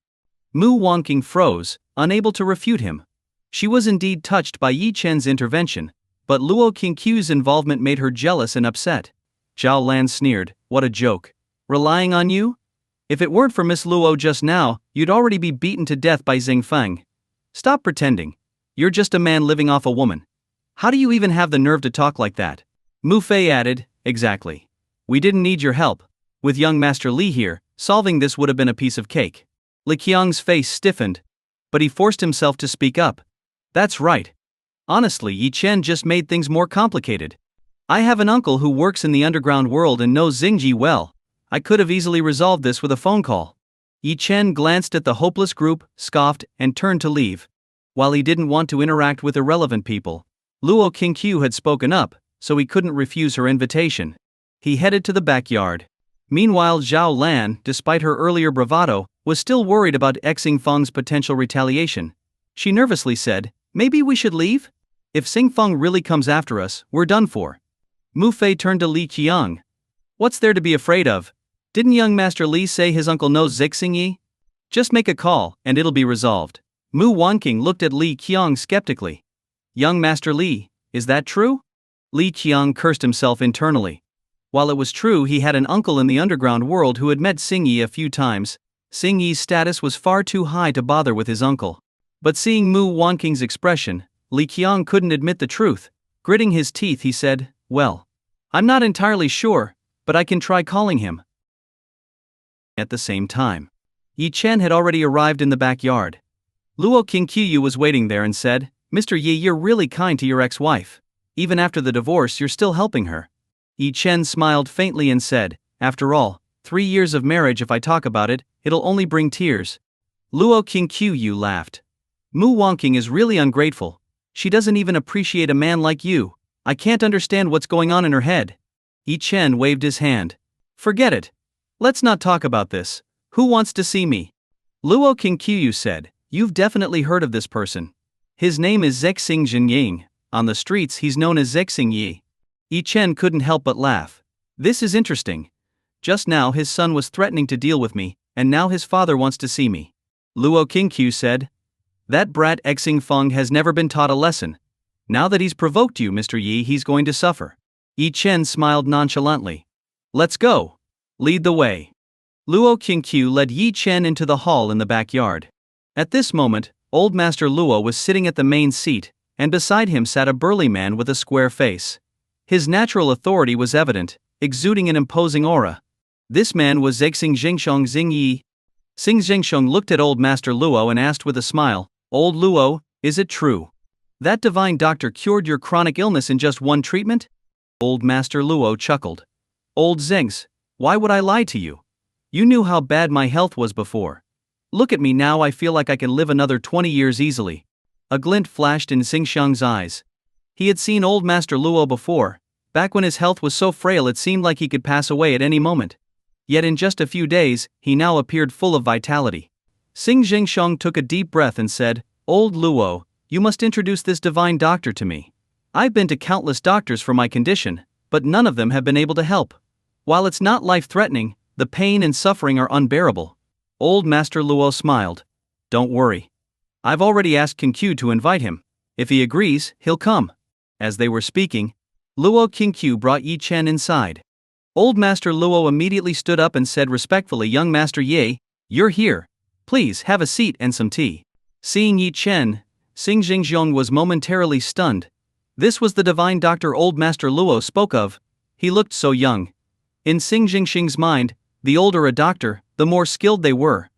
S1: Mu Wanqing froze, unable to refute him. She was indeed touched by Yi Chen's intervention, but Luo Qingqiu's involvement made her jealous and upset. Zhao Lan sneered, what a joke. Relying on you? If it weren't for Miss Luo just now, you'd already be beaten to death by Xing Feng. Stop pretending. You're just a man living off a woman. How do you even have the nerve to talk like that? Mu Fei added, exactly. We didn't need your help. With young Master Li here, solving this would have been a piece of cake. Li Qiang's face stiffened, but he forced himself to speak up. That's right. Honestly, Yi Chen just made things more complicated. I have an uncle who works in the underground world and knows Xingji well. I could have easily resolved this with a phone call. Yi Chen glanced at the hopeless group, scoffed, and turned to leave. While he didn't want to interact with irrelevant people, Luo Qingqiu had spoken up, so he couldn't refuse her invitation. He headed to the backyard. Meanwhile, Zhao Lan, despite her earlier bravado, was still worried about Xing Feng's potential retaliation. She nervously said, maybe we should leave? If Xing Feng really comes after us, we're done for. Mu Fei turned to Li Qiang. What's there to be afraid of? Didn't young Master Li say his uncle knows Xingyi? Just make a call, and it'll be resolved. Mu Wanqing looked at Li Qiang skeptically. Young Master Li, is that true? Li Qiang cursed himself internally. While it was true he had an uncle in the underground world who had met Xingyi a few times, Xingyi's status was far too high to bother with his uncle. But seeing Mu Wanqing's expression, Li Qiang couldn't admit the truth. Gritting his teeth, he said, well, I'm not entirely sure, but I can try calling him. At the same time, Yi Chen had already arrived in the backyard. Luo Qingqiu was waiting there and said, Mr. Yi, you're really kind to your ex-wife. Even after the divorce, you're still helping her. Yi Chen smiled faintly and said, after all, 3 years of marriage, if I talk about it, it'll only bring tears. Luo Qingqiu laughed. Mu Wanqing is really ungrateful. She doesn't even appreciate a man like you. I can't understand what's going on in her head. Yi Chen waved his hand. Forget it. Let's not talk about this. Who wants to see me? Luo Qingqiu said, you've definitely heard of this person. His name is Zexing Jinying. On the streets he's known as Zexing Yi. Yi Chen couldn't help but laugh. This is interesting. Just now his son was threatening to deal with me, and now his father wants to see me. Luo Qingqiu said, that brat Xing Feng has never been taught a lesson. Now that he's provoked you, Mr. Yi, he's going to suffer. Yi Chen smiled nonchalantly. Let's go. Lead the way. Luo Qingqiu led Yi Chen into the hall in the backyard. At this moment, old Master Luo was sitting at the main seat, and beside him sat a burly man with a square face. His natural authority was evident, exuding an imposing aura. This man was Zexing Jingsheng Xingyi. Xing Jingsheng looked at old Master Luo and asked with a smile, Old Luo, is it true? That divine doctor cured your chronic illness in just one treatment? Old Master Luo chuckled. Old Zings, why would I lie to you? You knew how bad my health was before. Look at me now, I feel like I can live another 20 years easily. A glint flashed in Xingsheng's eyes. He had seen old Master Luo before. Back when his health was so frail it seemed like he could pass away at any moment. Yet in just a few days, he now appeared full of vitality. Xing Jingsheng took a deep breath and said, Old Luo, you must introduce this divine doctor to me. I've been to countless doctors for my condition, but none of them have been able to help. While it's not life-threatening, the pain and suffering are unbearable. Old Master Luo smiled. Don't worry. I've already asked Q to invite him. If he agrees, he'll come. As they were speaking, Luo Q brought Yi Chen inside. Old Master Luo immediately stood up and said respectfully, Young Master Ye, you're here. Please have a seat and some tea. Seeing Yi Chen, Xing Jingxiong was momentarily stunned. This was the divine doctor Old Master Luo spoke of. He looked so young. In Xing Jingxing's mind, the older a doctor, the more skilled they were.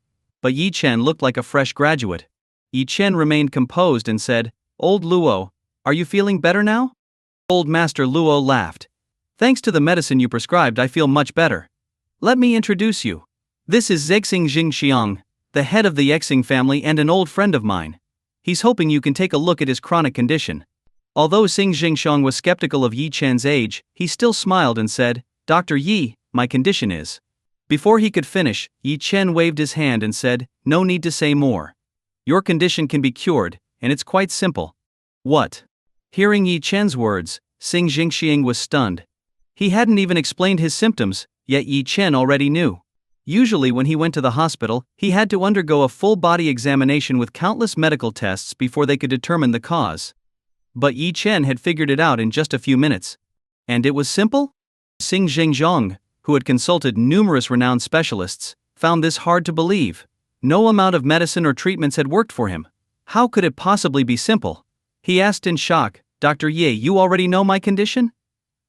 S1: But Yi Chen looked like a fresh graduate. Yi Chen remained composed and said, Old Luo, are you feeling better now? Old Master Luo laughed. Thanks to the medicine you prescribed, I feel much better. Let me introduce you. This is Zexing Jingxiang, the head of the Xing family and an old friend of mine. He's hoping you can take a look at his chronic condition. Although Xing Jingxiang was skeptical of Yi Chen's age, he still smiled and said, Dr. Yi, my condition is. Before he could finish, Yi Chen waved his hand and said, No need to say more. Your condition can be cured, and it's quite simple. What? Hearing Yi Chen's words, Xing Jingxiang was stunned. He hadn't even explained his symptoms, yet Yi Chen already knew. Usually when he went to the hospital, he had to undergo a full-body examination with countless medical tests before they could determine the cause. But Yi Chen had figured it out in just a few minutes. And it was simple? Xing Jingxiang, who had consulted numerous renowned specialists, found this hard to believe. No amount of medicine or treatments had worked for him. How could it possibly be simple? He asked in shock, Dr. Ye, you already know my condition?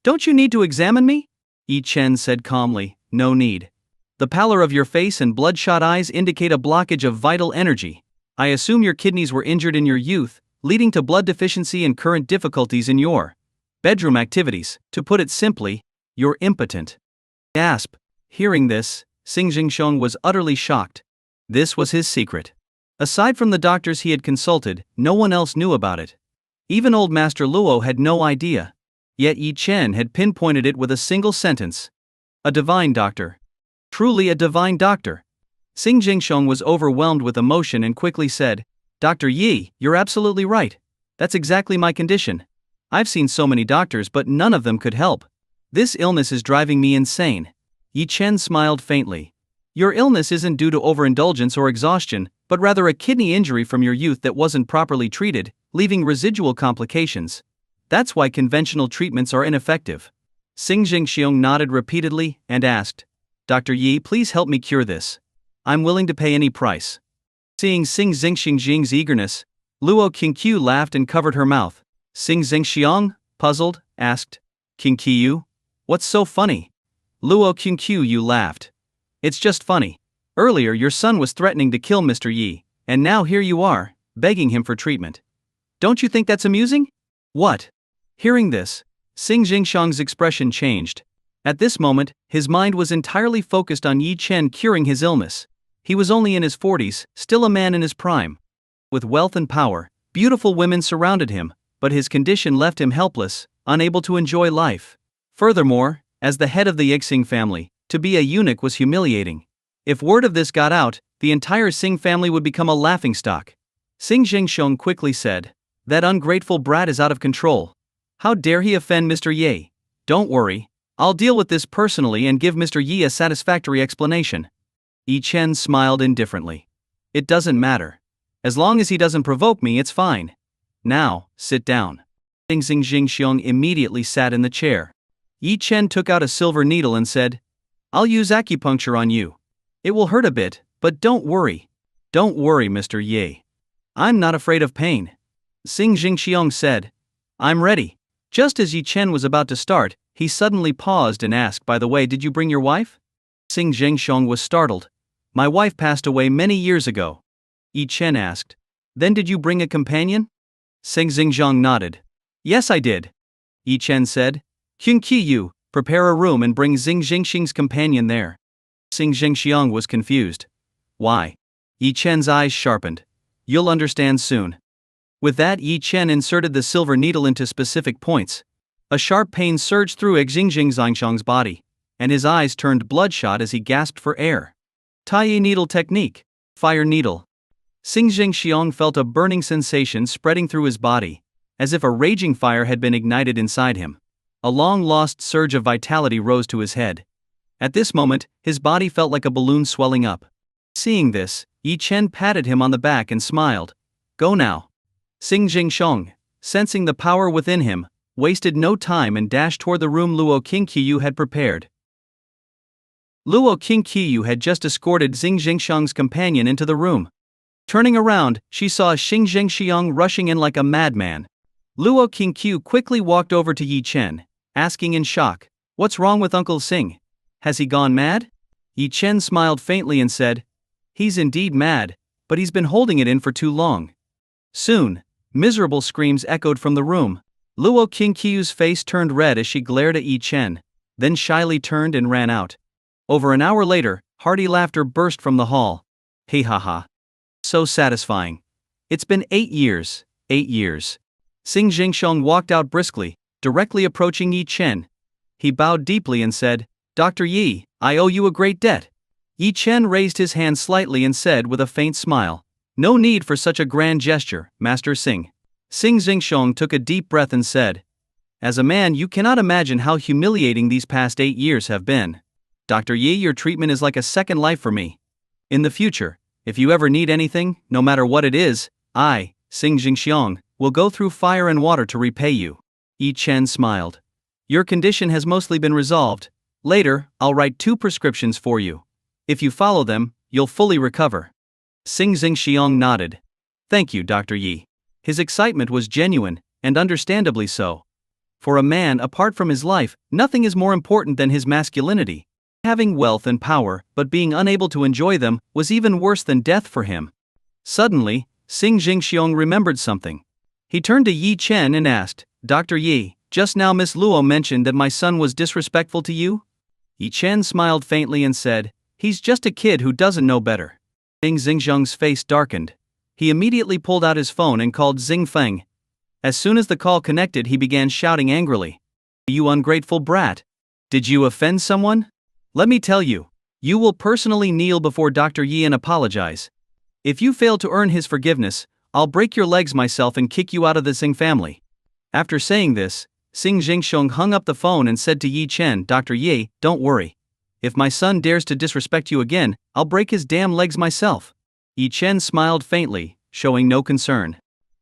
S1: Don't you need to examine me? Yi Chen said calmly, No need. The pallor of your face and bloodshot eyes indicate a blockage of vital energy. I assume your kidneys were injured in your youth, leading to blood deficiency and current difficulties in your bedroom activities. To put it simply, you're impotent. Gasp. Hearing this, Xing Jingxiang was utterly shocked. This was his secret. Aside from the doctors he had consulted, no one else knew about it. Even old Master Luo had no idea. Yet Yi Chen had pinpointed it with a single sentence. A divine doctor. Truly a divine doctor. Xing Jingxiang was overwhelmed with emotion and quickly said, Dr. Yi, you're absolutely right. That's exactly my condition. I've seen so many doctors but none of them could help. This illness is driving me insane. Yi Chen smiled faintly. Your illness isn't due to overindulgence or exhaustion, but rather a kidney injury from your youth that wasn't properly treated, leaving residual complications. That's why conventional treatments are ineffective. Xing Jingxiang nodded repeatedly and asked, Dr. Yi, please help me cure this. I'm willing to pay any price. Seeing Xing Jingxiang's eagerness, Luo Qingqiu laughed and covered her mouth. Xing Jingxiang, puzzled, asked, Qingqiu? What's so funny? Luo Qingqiu laughed. It's just funny. Earlier your son was threatening to kill Mr. Yi, and now here you are, begging him for treatment. Don't you think that's amusing? What? Hearing this, Xing Jingxiang's expression changed. At this moment, his mind was entirely focused on Yi Chen curing his illness. He was only in his 40s, still a man in his prime. With wealth and power, beautiful women surrounded him, but his condition left him helpless, unable to enjoy life. Furthermore, as the head of the Xing family, to be a eunuch was humiliating. If word of this got out, the entire Xing family would become a laughingstock. Xing Jingxiang quickly said, That ungrateful brat is out of control. How dare he offend Mr. Ye? Don't worry, I'll deal with this personally and give Mr. Yi a satisfactory explanation. Yi Chen smiled indifferently. It doesn't matter. As long as he doesn't provoke me, it's fine. Now, sit down. Xing Jingxiang immediately sat in the chair. Yi Chen took out a silver needle and said, I'll use acupuncture on you. It will hurt a bit, but don't worry. Don't worry, Mr. Ye. I'm not afraid of pain. Xing Jingxiang said, I'm ready. Just as Yi Chen was about to start, he suddenly paused and asked, By the way, did you bring your wife? Xing Jingxiang was startled. My wife passed away many years ago. Yi Chen asked, Then did you bring a companion? Xing Jingxiang nodded. Yes, I did. Yi Chen said, Qingqiu, prepare a room and bring Xing Jingxing's companion there. Xing Jingxiang was confused. Why? Yi Chen's eyes sharpened. You'll understand soon. With that, Yi Chen inserted the silver needle into specific points. A sharp pain surged through Xing Jingxiang's body, and his eyes turned bloodshot as he gasped for air. Tai needle technique. Fire needle. Xing Jingxiang felt a burning sensation spreading through his body, as if a raging fire had been ignited inside him. A long-lost surge of vitality rose to his head. At this moment, his body felt like a balloon swelling up. Seeing this, Yi Chen patted him on the back and smiled. Go now. Sing Jingxiong, sensing the power within him, wasted no time and dashed toward the room Luo Qingqiu had prepared. Luo Qingqiu had just escorted Xing Jingxiong's companion into the room. Turning around, she saw Xing Jingxiong rushing in like a madman. Luo Qingqiu quickly walked over to Yi Chen, asking in shock, "What's wrong with Uncle Xing? Has he gone mad?" Yi Chen smiled faintly and said, "He's indeed mad, but he's been holding it in for too long." Soon, miserable screams echoed from the room. Luo Qingqiu's face turned red as she glared at Yi Chen, then shyly turned and ran out. Over an hour later, hearty laughter burst from the hall. "Hey ha ha. So satisfying. It's been 8 years, 8 years." Xing Jingxiong walked out briskly, directly approaching Yi Chen. He bowed deeply and said, "Dr. Yi, I owe you a great debt." Yi Chen raised his hand slightly and said with a faint smile, "No need for such a grand gesture, Master Xing." Xing Jingxiong took a deep breath and said, "As a man, you cannot imagine how humiliating these past 8 years have been. Dr. Yi, your treatment is like a second life for me. In the future, if you ever need anything, no matter what it is, I, Xing Jingxiong, will go through fire and water to repay you." Yi Chen smiled. "Your condition has mostly been resolved. Later, I'll write 2 prescriptions for you. If you follow them, you'll fully recover." Xing Jingxiong nodded. "Thank you, Dr. Yi." His excitement was genuine, and understandably so. For a man, apart from his life, nothing is more important than his masculinity. Having wealth and power, but being unable to enjoy them, was even worse than death for him. Suddenly, Xing Jingxiong remembered something. He turned to Yi Chen and asked, "Dr. Yi, just now Miss Luo mentioned that my son was disrespectful to you?" Yi Chen smiled faintly and said, "He's just a kid who doesn't know better." Xing Jingxiong's face darkened. He immediately pulled out his phone and called Xing Feng. As soon as the call connected, he began shouting angrily, "You ungrateful brat! Did you offend someone? Let me tell you, you will personally kneel before Dr. Yi and apologize. If you fail to earn his forgiveness, I'll break your legs myself and kick you out of the Xing family." After saying this, Xing Jingxiong hung up the phone and said to Yi Chen, "Dr. Yi, don't worry. If my son dares to disrespect you again, I'll break his damn legs myself." Yi Chen smiled faintly, showing no concern.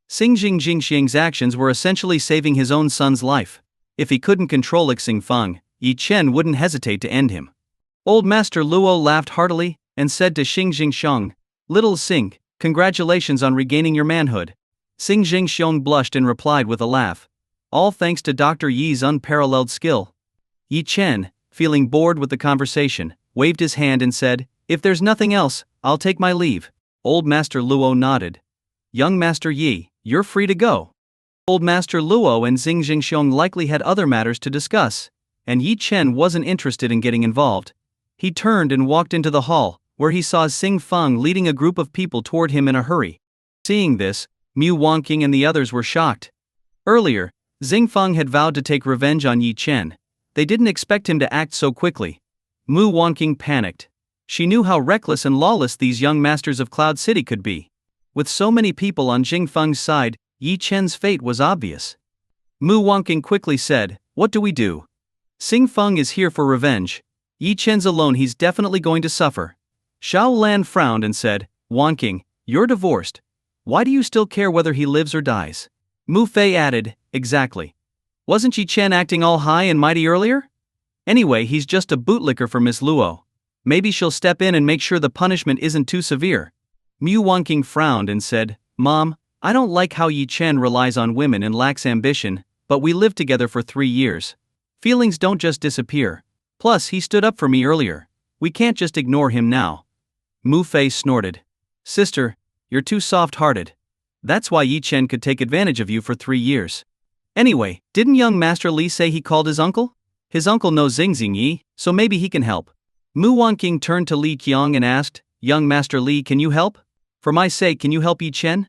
S1: Xing Jingxiang's actions were essentially saving his own son's life. If he couldn't control Xing Feng, Yi Chen wouldn't hesitate to end him. Old Master Luo laughed heartily and said to Xing Jingxiong, "Little Xing, congratulations on regaining your manhood." Xing Jingxiong blushed and replied with a laugh, "All thanks to Dr. Yi's unparalleled skill." Yi Chen, feeling bored with the conversation, waved his hand and said, "If there's nothing else, I'll take my leave." Old Master Luo nodded. "Young Master Yi, you're free to go." Old Master Luo and Xing Jingxiong likely had other matters to discuss, and Yi Chen wasn't interested in getting involved. He turned and walked into the hall, where he saw Xing Feng leading a group of people toward him in a hurry. Seeing this, Mu Wangqing and the others were shocked. Earlier, Xing Feng had vowed to take revenge on Yi Chen. They didn't expect him to act so quickly. Mu Wangqing panicked. She knew how reckless and lawless these young masters of Cloud City could be. With so many people on Xing Feng's side, Yi Chen's fate was obvious. Mu Wangqing quickly said, "What do we do? Xing Feng is here for revenge. Yi Chen's alone, he's definitely going to suffer." Xiao Lan frowned and said, "Wangqing, you're divorced. Why do you still care whether he lives or dies?" Mu Fei added, "Exactly. Wasn't Yi Chen acting all high and mighty earlier? Anyway, he's just a bootlicker for Miss Luo. Maybe she'll step in and make sure the punishment isn't too severe." Mu Wangqing frowned and said, "Mom, I don't like how Yi Chen relies on women and lacks ambition, but we lived together for 3 years. Feelings don't just disappear. Plus, he stood up for me earlier. We can't just ignore him now." Mu Fei snorted. "Sister, you're too soft-hearted. That's why Yi Chen could take advantage of you for 3 years. Anyway, didn't young Master Li say he called his uncle? His uncle knows Xing Yi, so maybe he can help." Mu Wangqing turned to Li Qiang and asked, "Young Master Li, can you help? For my sake, can you help Yi Chen?"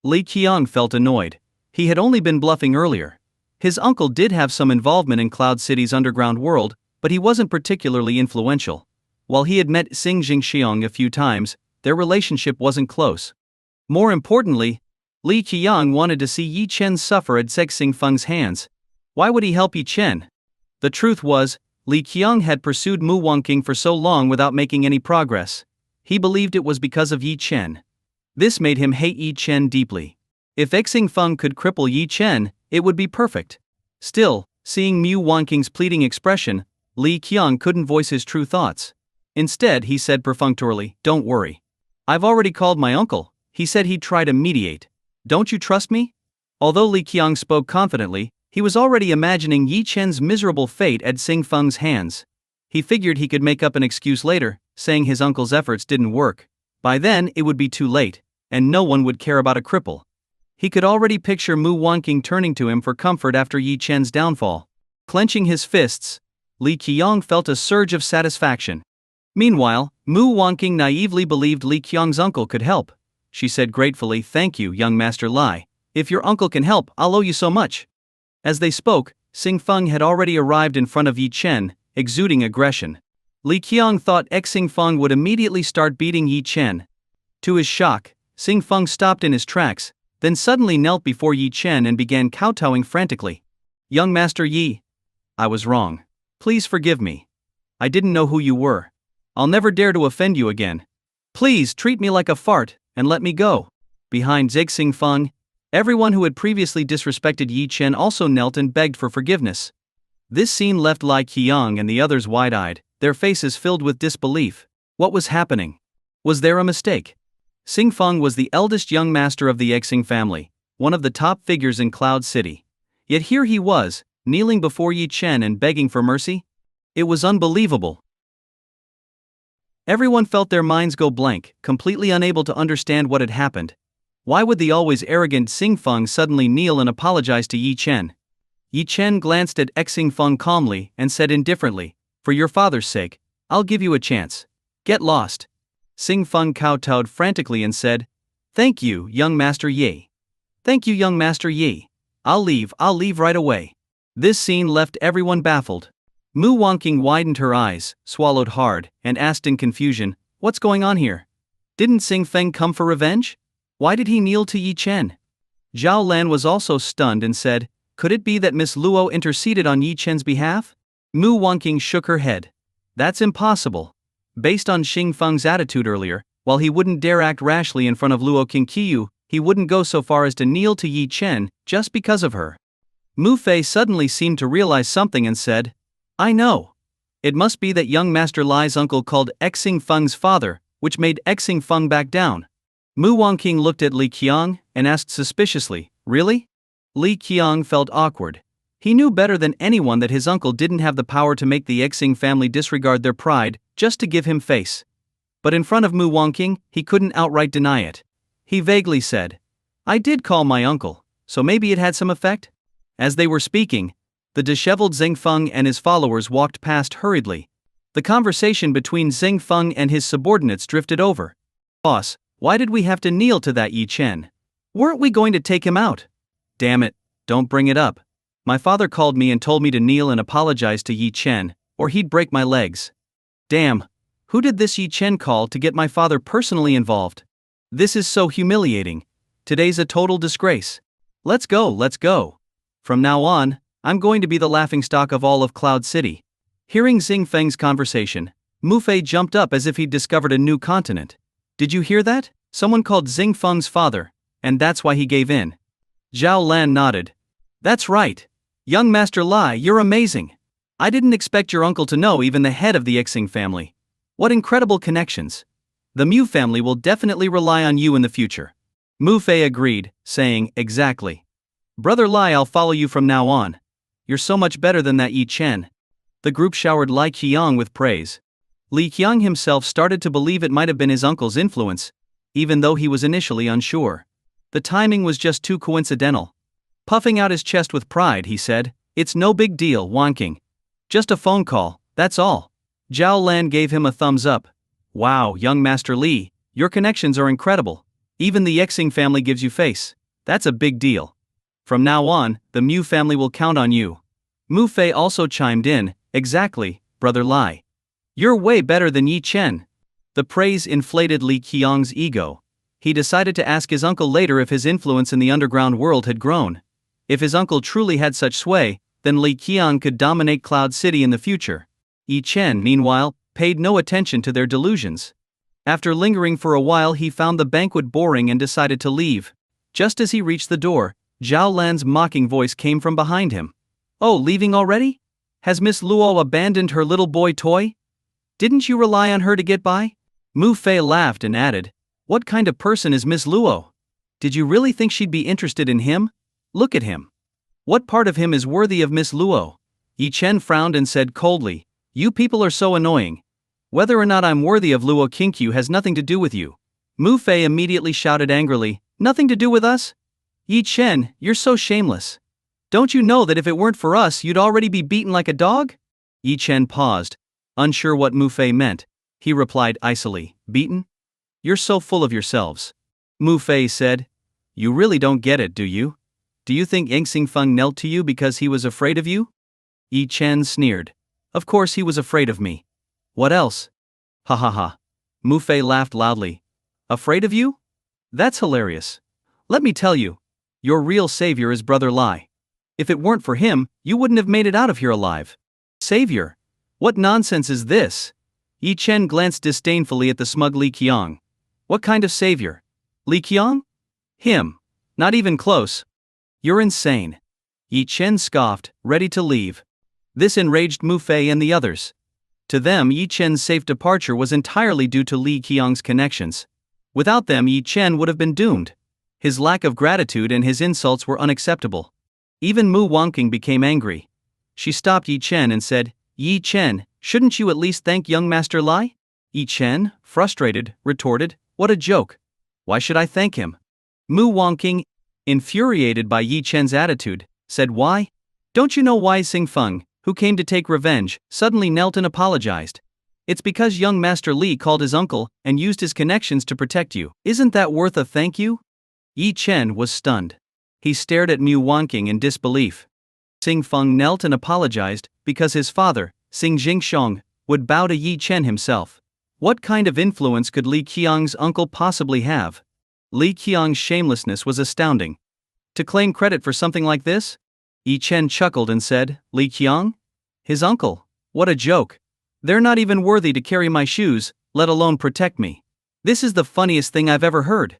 S1: Li Qiang felt annoyed. He had only been bluffing earlier. His uncle did have some involvement in Cloud City's underground world, but he wasn't particularly influential. While he had met Xing Jingxiong a few times, their relationship wasn't close. More importantly, Li Qiang wanted to see Yi Chen suffer at Xing Feng's hands. Why would he help Yi Chen? The truth was, Li Qiang had pursued Mu Wangqing for so long without making any progress. He believed it was because of Yi Chen. This made him hate Yi Chen deeply. If Xing Feng could cripple Yi Chen, it would be perfect. Still, seeing Mu Wanking's pleading expression, Li Qiang couldn't voice his true thoughts. Instead, he said perfunctorily, "Don't worry. I've already called my uncle. He said he'd try to mediate. Don't you trust me?" Although Li Qiang spoke confidently, he was already imagining Yi Chen's miserable fate at Xing Feng's hands. He figured he could make up an excuse later, saying his uncle's efforts didn't work. By then, it would be too late, and no one would care about a cripple. He could already picture Mu Wanking turning to him for comfort after Yi Chen's downfall. Clenching his fists, Li Qiang felt a surge of satisfaction. Meanwhile, Mu Wanking naively believed Li Qiang's uncle could help. She said gratefully, "Thank you, young Master Lai. If your uncle can help, I'll owe you so much." As they spoke, Xing Feng had already arrived in front of Yi Chen, exuding aggression. Li Qiang thought Xing Feng would immediately start beating Yi Chen. To his shock, Xing Feng stopped in his tracks, then suddenly knelt before Yi Chen and began kowtowing frantically. "Young Master Yi, I was wrong. Please forgive me. I didn't know who you were. I'll never dare to offend you again. Please treat me like a fart, and let me go." Behind Xing Feng, everyone who had previously disrespected Yi Chen also knelt and begged for forgiveness. This scene left Li Qiang and the others wide-eyed, their faces filled with disbelief. What was happening? Was there a mistake? Xing Feng was the eldest young master of the Xing family, one of the top figures in Cloud City. Yet here he was, kneeling before Yi Chen and begging for mercy? It was unbelievable. Everyone felt their minds go blank, completely unable to understand what had happened. Why would the always arrogant Xing Feng suddenly kneel and apologize to Yi Chen? Yi Chen glanced at Xing Feng calmly and said indifferently, "For your father's sake, I'll give you a chance. Get lost." Xing Feng kowtowed frantically and said, "Thank you, young Master Yi. Thank you, young Master Yi. I'll leave right away." This scene left everyone baffled. Mu Wanking widened her eyes, swallowed hard, and asked in confusion, "What's going on here? Didn't Xing Feng come for revenge? Why did he kneel to Yi Chen?" Zhao Lan was also stunned and said, "Could it be that Miss Luo interceded on Yi Chen's behalf?" Mu Wanking shook her head. "That's impossible. Based on Xing Feng's attitude earlier, while he wouldn't dare act rashly in front of Luo Qingqiu, he wouldn't go so far as to kneel to Yi Chen just because of her." Mu Fei suddenly seemed to realize something and said, "I know. It must be that young Master Lai's uncle called Xing Feng's father, which made Xing Feng back down." Mu Wanking looked at Li Qiang and asked suspiciously, "Really?" Li Qiang felt awkward. He knew better than anyone that his uncle didn't have the power to make the Xing family disregard their pride just to give him face. But in front of Mu Wanking, he couldn't outright deny it. He vaguely said, "I did call my uncle, so maybe it had some effect?" As they were speaking, the disheveled Xing Feng and his followers walked past hurriedly. The conversation between Xing Feng and his subordinates drifted over. "Boss, why did we have to kneel to that Yi Chen? Weren't we going to take him out?" "Damn it, don't bring it up. My father called me and told me to kneel and apologize to Yi Chen, or he'd break my legs. Damn, who did this Yi Chen call to get my father personally involved? This is so humiliating. Today's a total disgrace. Let's go. From now on, I'm going to be the laughingstock of all of Cloud City." Hearing Xing Feng's conversation, Mu Fei jumped up as if he'd discovered a new continent. "Did you hear that? Someone called Xing Feng's father, and that's why he gave in." Zhao Lan nodded. "That's right. Young Master Lai, you're amazing. I didn't expect your uncle to know even the head of the Xing family. What incredible connections. The Mu family will definitely rely on you in the future." Mu Fei agreed, saying, "Exactly. Brother Lai, I'll follow you from now on. You're so much better than that Yi Chen." The group showered Li Qiang with praise. Li Qiang himself started to believe it might have been his uncle's influence, even though he was initially unsure. The timing was just too coincidental. Puffing out his chest with pride, he said, "It's no big deal, Wanking. Just a phone call, that's all." Zhao Lan gave him a thumbs up. "Wow, young Master Li, your connections are incredible. Even the Xing family gives you face. That's a big deal. From now on, the Mu family will count on you." Mu Fei also chimed in, "Exactly, Brother Lai. You're way better than Yi Chen." The praise inflated Li Qiang's ego. He decided to ask his uncle later if his influence in the underground world had grown. If his uncle truly had such sway, then Li Qiang could dominate Cloud City in the future. Yi Chen, meanwhile, paid no attention to their delusions. After lingering for a while, he found the banquet boring and decided to leave. Just as he reached the door, Zhao Lan's mocking voice came from behind him. "Oh, leaving already? Has Miss Luo abandoned her little boy toy? Didn't you rely on her to get by?" Mu Fei laughed and added, "What kind of person is Miss Luo? Did you really think she'd be interested in him? Look at him. What part of him is worthy of Miss Luo?" Yi Chen frowned and said coldly, "You people are so annoying. Whether or not I'm worthy of Luo Qingqiu has nothing to do with you." Mu Fei immediately shouted angrily, "Nothing to do with us? Yi Chen, you're so shameless. Don't you know that if it weren't for us you'd already be beaten like a dog?" Yi Chen paused, unsure what Mu Fei meant. He replied icily, "Beaten? You're so full of yourselves." Mu Fei said, "You really don't get it, do you? Do you think Yang Xingfeng knelt to you because he was afraid of you?" Yi Chen sneered. "Of course he was afraid of me. What else?" "Ha ha ha." Mu Fei laughed loudly. "Afraid of you? That's hilarious. Let me tell you, your real savior is Brother Lai. If it weren't for him, you wouldn't have made it out of here alive." "Savior? What nonsense is this?" Yi Chen glanced disdainfully at the smug Li Qiang. "What kind of savior? Li Qiang? Him. Not even close. You're insane." Yi Chen scoffed, ready to leave. This enraged Mu Fei and the others. To them, Yi Chen's safe departure was entirely due to Li Qiang's connections. Without them, Yi Chen would have been doomed. His lack of gratitude and his insults were unacceptable. Even Mu Wangqing became angry. She stopped Yi Chen and said, "Yi Chen, shouldn't you at least thank young Master Lai?" Yi Chen, frustrated, retorted, "What a joke. Why should I thank him?" Mu Wangqing, infuriated by Yi Chen's attitude, said, "Why? Don't you know why Xingfeng, who came to take revenge, suddenly knelt and apologized? It's because young Master Li called his uncle and used his connections to protect you. Isn't that worth a thank you?" Yi Chen was stunned. He stared at Mu Wangqing in disbelief. Xingfeng knelt and apologized because his father, Xing Jingxiong, would bow to Yi Chen himself. What kind of influence could Li Qiang's uncle possibly have? Li Qiang's shamelessness was astounding. To claim credit for something like this? Yi Chen chuckled and said, "Li Qiang? His uncle? What a joke. They're not even worthy to carry my shoes, let alone protect me. This is the funniest thing I've ever heard."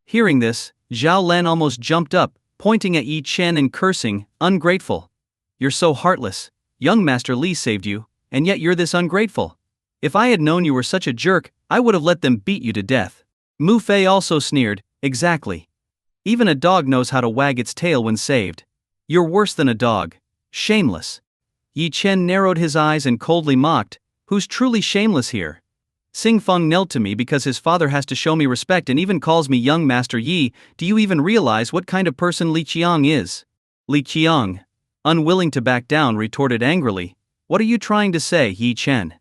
S1: Hearing this, Zhao Lan almost jumped up, pointing at Yi Chen and cursing, "Ungrateful. You're so heartless. Young Master Li saved you, and yet you're this ungrateful. If I had known you were such a jerk, I would have let them beat you to death." Mu Fei also sneered, "Exactly. Even a dog knows how to wag its tail when saved. You're worse than a dog. Shameless." Yi Chen narrowed his eyes and coldly mocked, "Who's truly shameless here? Xingfeng knelt to me because his father has to show me respect and even calls me young Master Yi. Do you even realize what kind of person Li Qiang is?" Li Qiang, unwilling to back down, retorted angrily, "What are you trying to say, Yi Chen?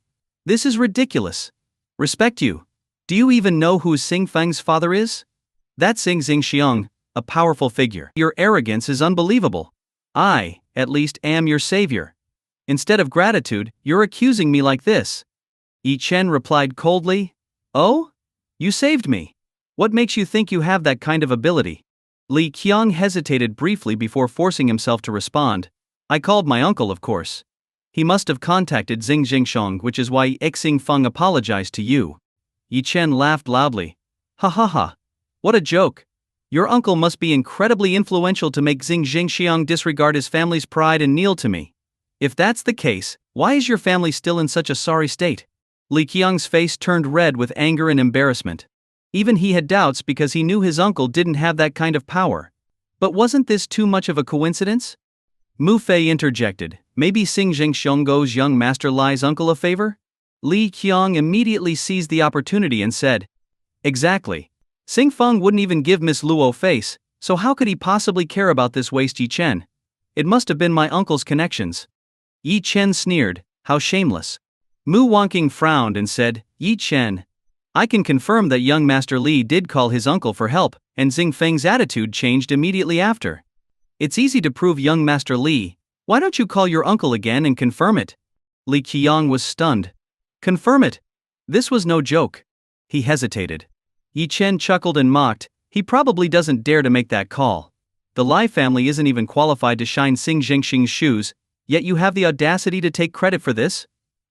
S1: This is ridiculous. Respect you. Do you even know who Xingfeng's father is? That's Xing Jingxiong, a powerful figure. Your arrogance is unbelievable. I, at least, am your savior. Instead of gratitude, you're accusing me like this." Yi Chen replied coldly, "Oh? You saved me. What makes you think you have that kind of ability?" Li Qiang hesitated briefly before forcing himself to respond. "I called my uncle, of course. He must have contacted Xing Jingxiong, which is why Xingfeng apologized to you." Yi Chen laughed loudly. "Ha ha ha. What a joke. Your uncle must be incredibly influential to make Xing Jingxiong disregard his family's pride and kneel to me. If that's the case, why is your family still in such a sorry state?" Li Qiang's face turned red with anger and embarrassment. Even he had doubts because he knew his uncle didn't have that kind of power. But wasn't this too much of a coincidence? Mu Fei interjected, "Maybe Xing Jingxiong owes young Master Lai's uncle a favor?" Li Qiang immediately seized the opportunity and said, "Exactly. Xingfeng wouldn't even give Miss Luo face, so how could he possibly care about this waste Yi Chen? It must have been my uncle's connections." Yi Chen sneered, "How shameless." Mu Wangqing frowned and said, "Yi Chen, I can confirm that young Master Li did call his uncle for help, and Xingfeng's attitude changed immediately after. It's easy to prove young Master Li. Why don't you call your uncle again and confirm it?" Li Qiang was stunned. "Confirm it? This was no joke." He hesitated. Yi Chen chuckled and mocked, "He probably doesn't dare to make that call. The Lai family isn't even qualified to shine Xing Jingxing's shoes, yet you have the audacity to take credit for this?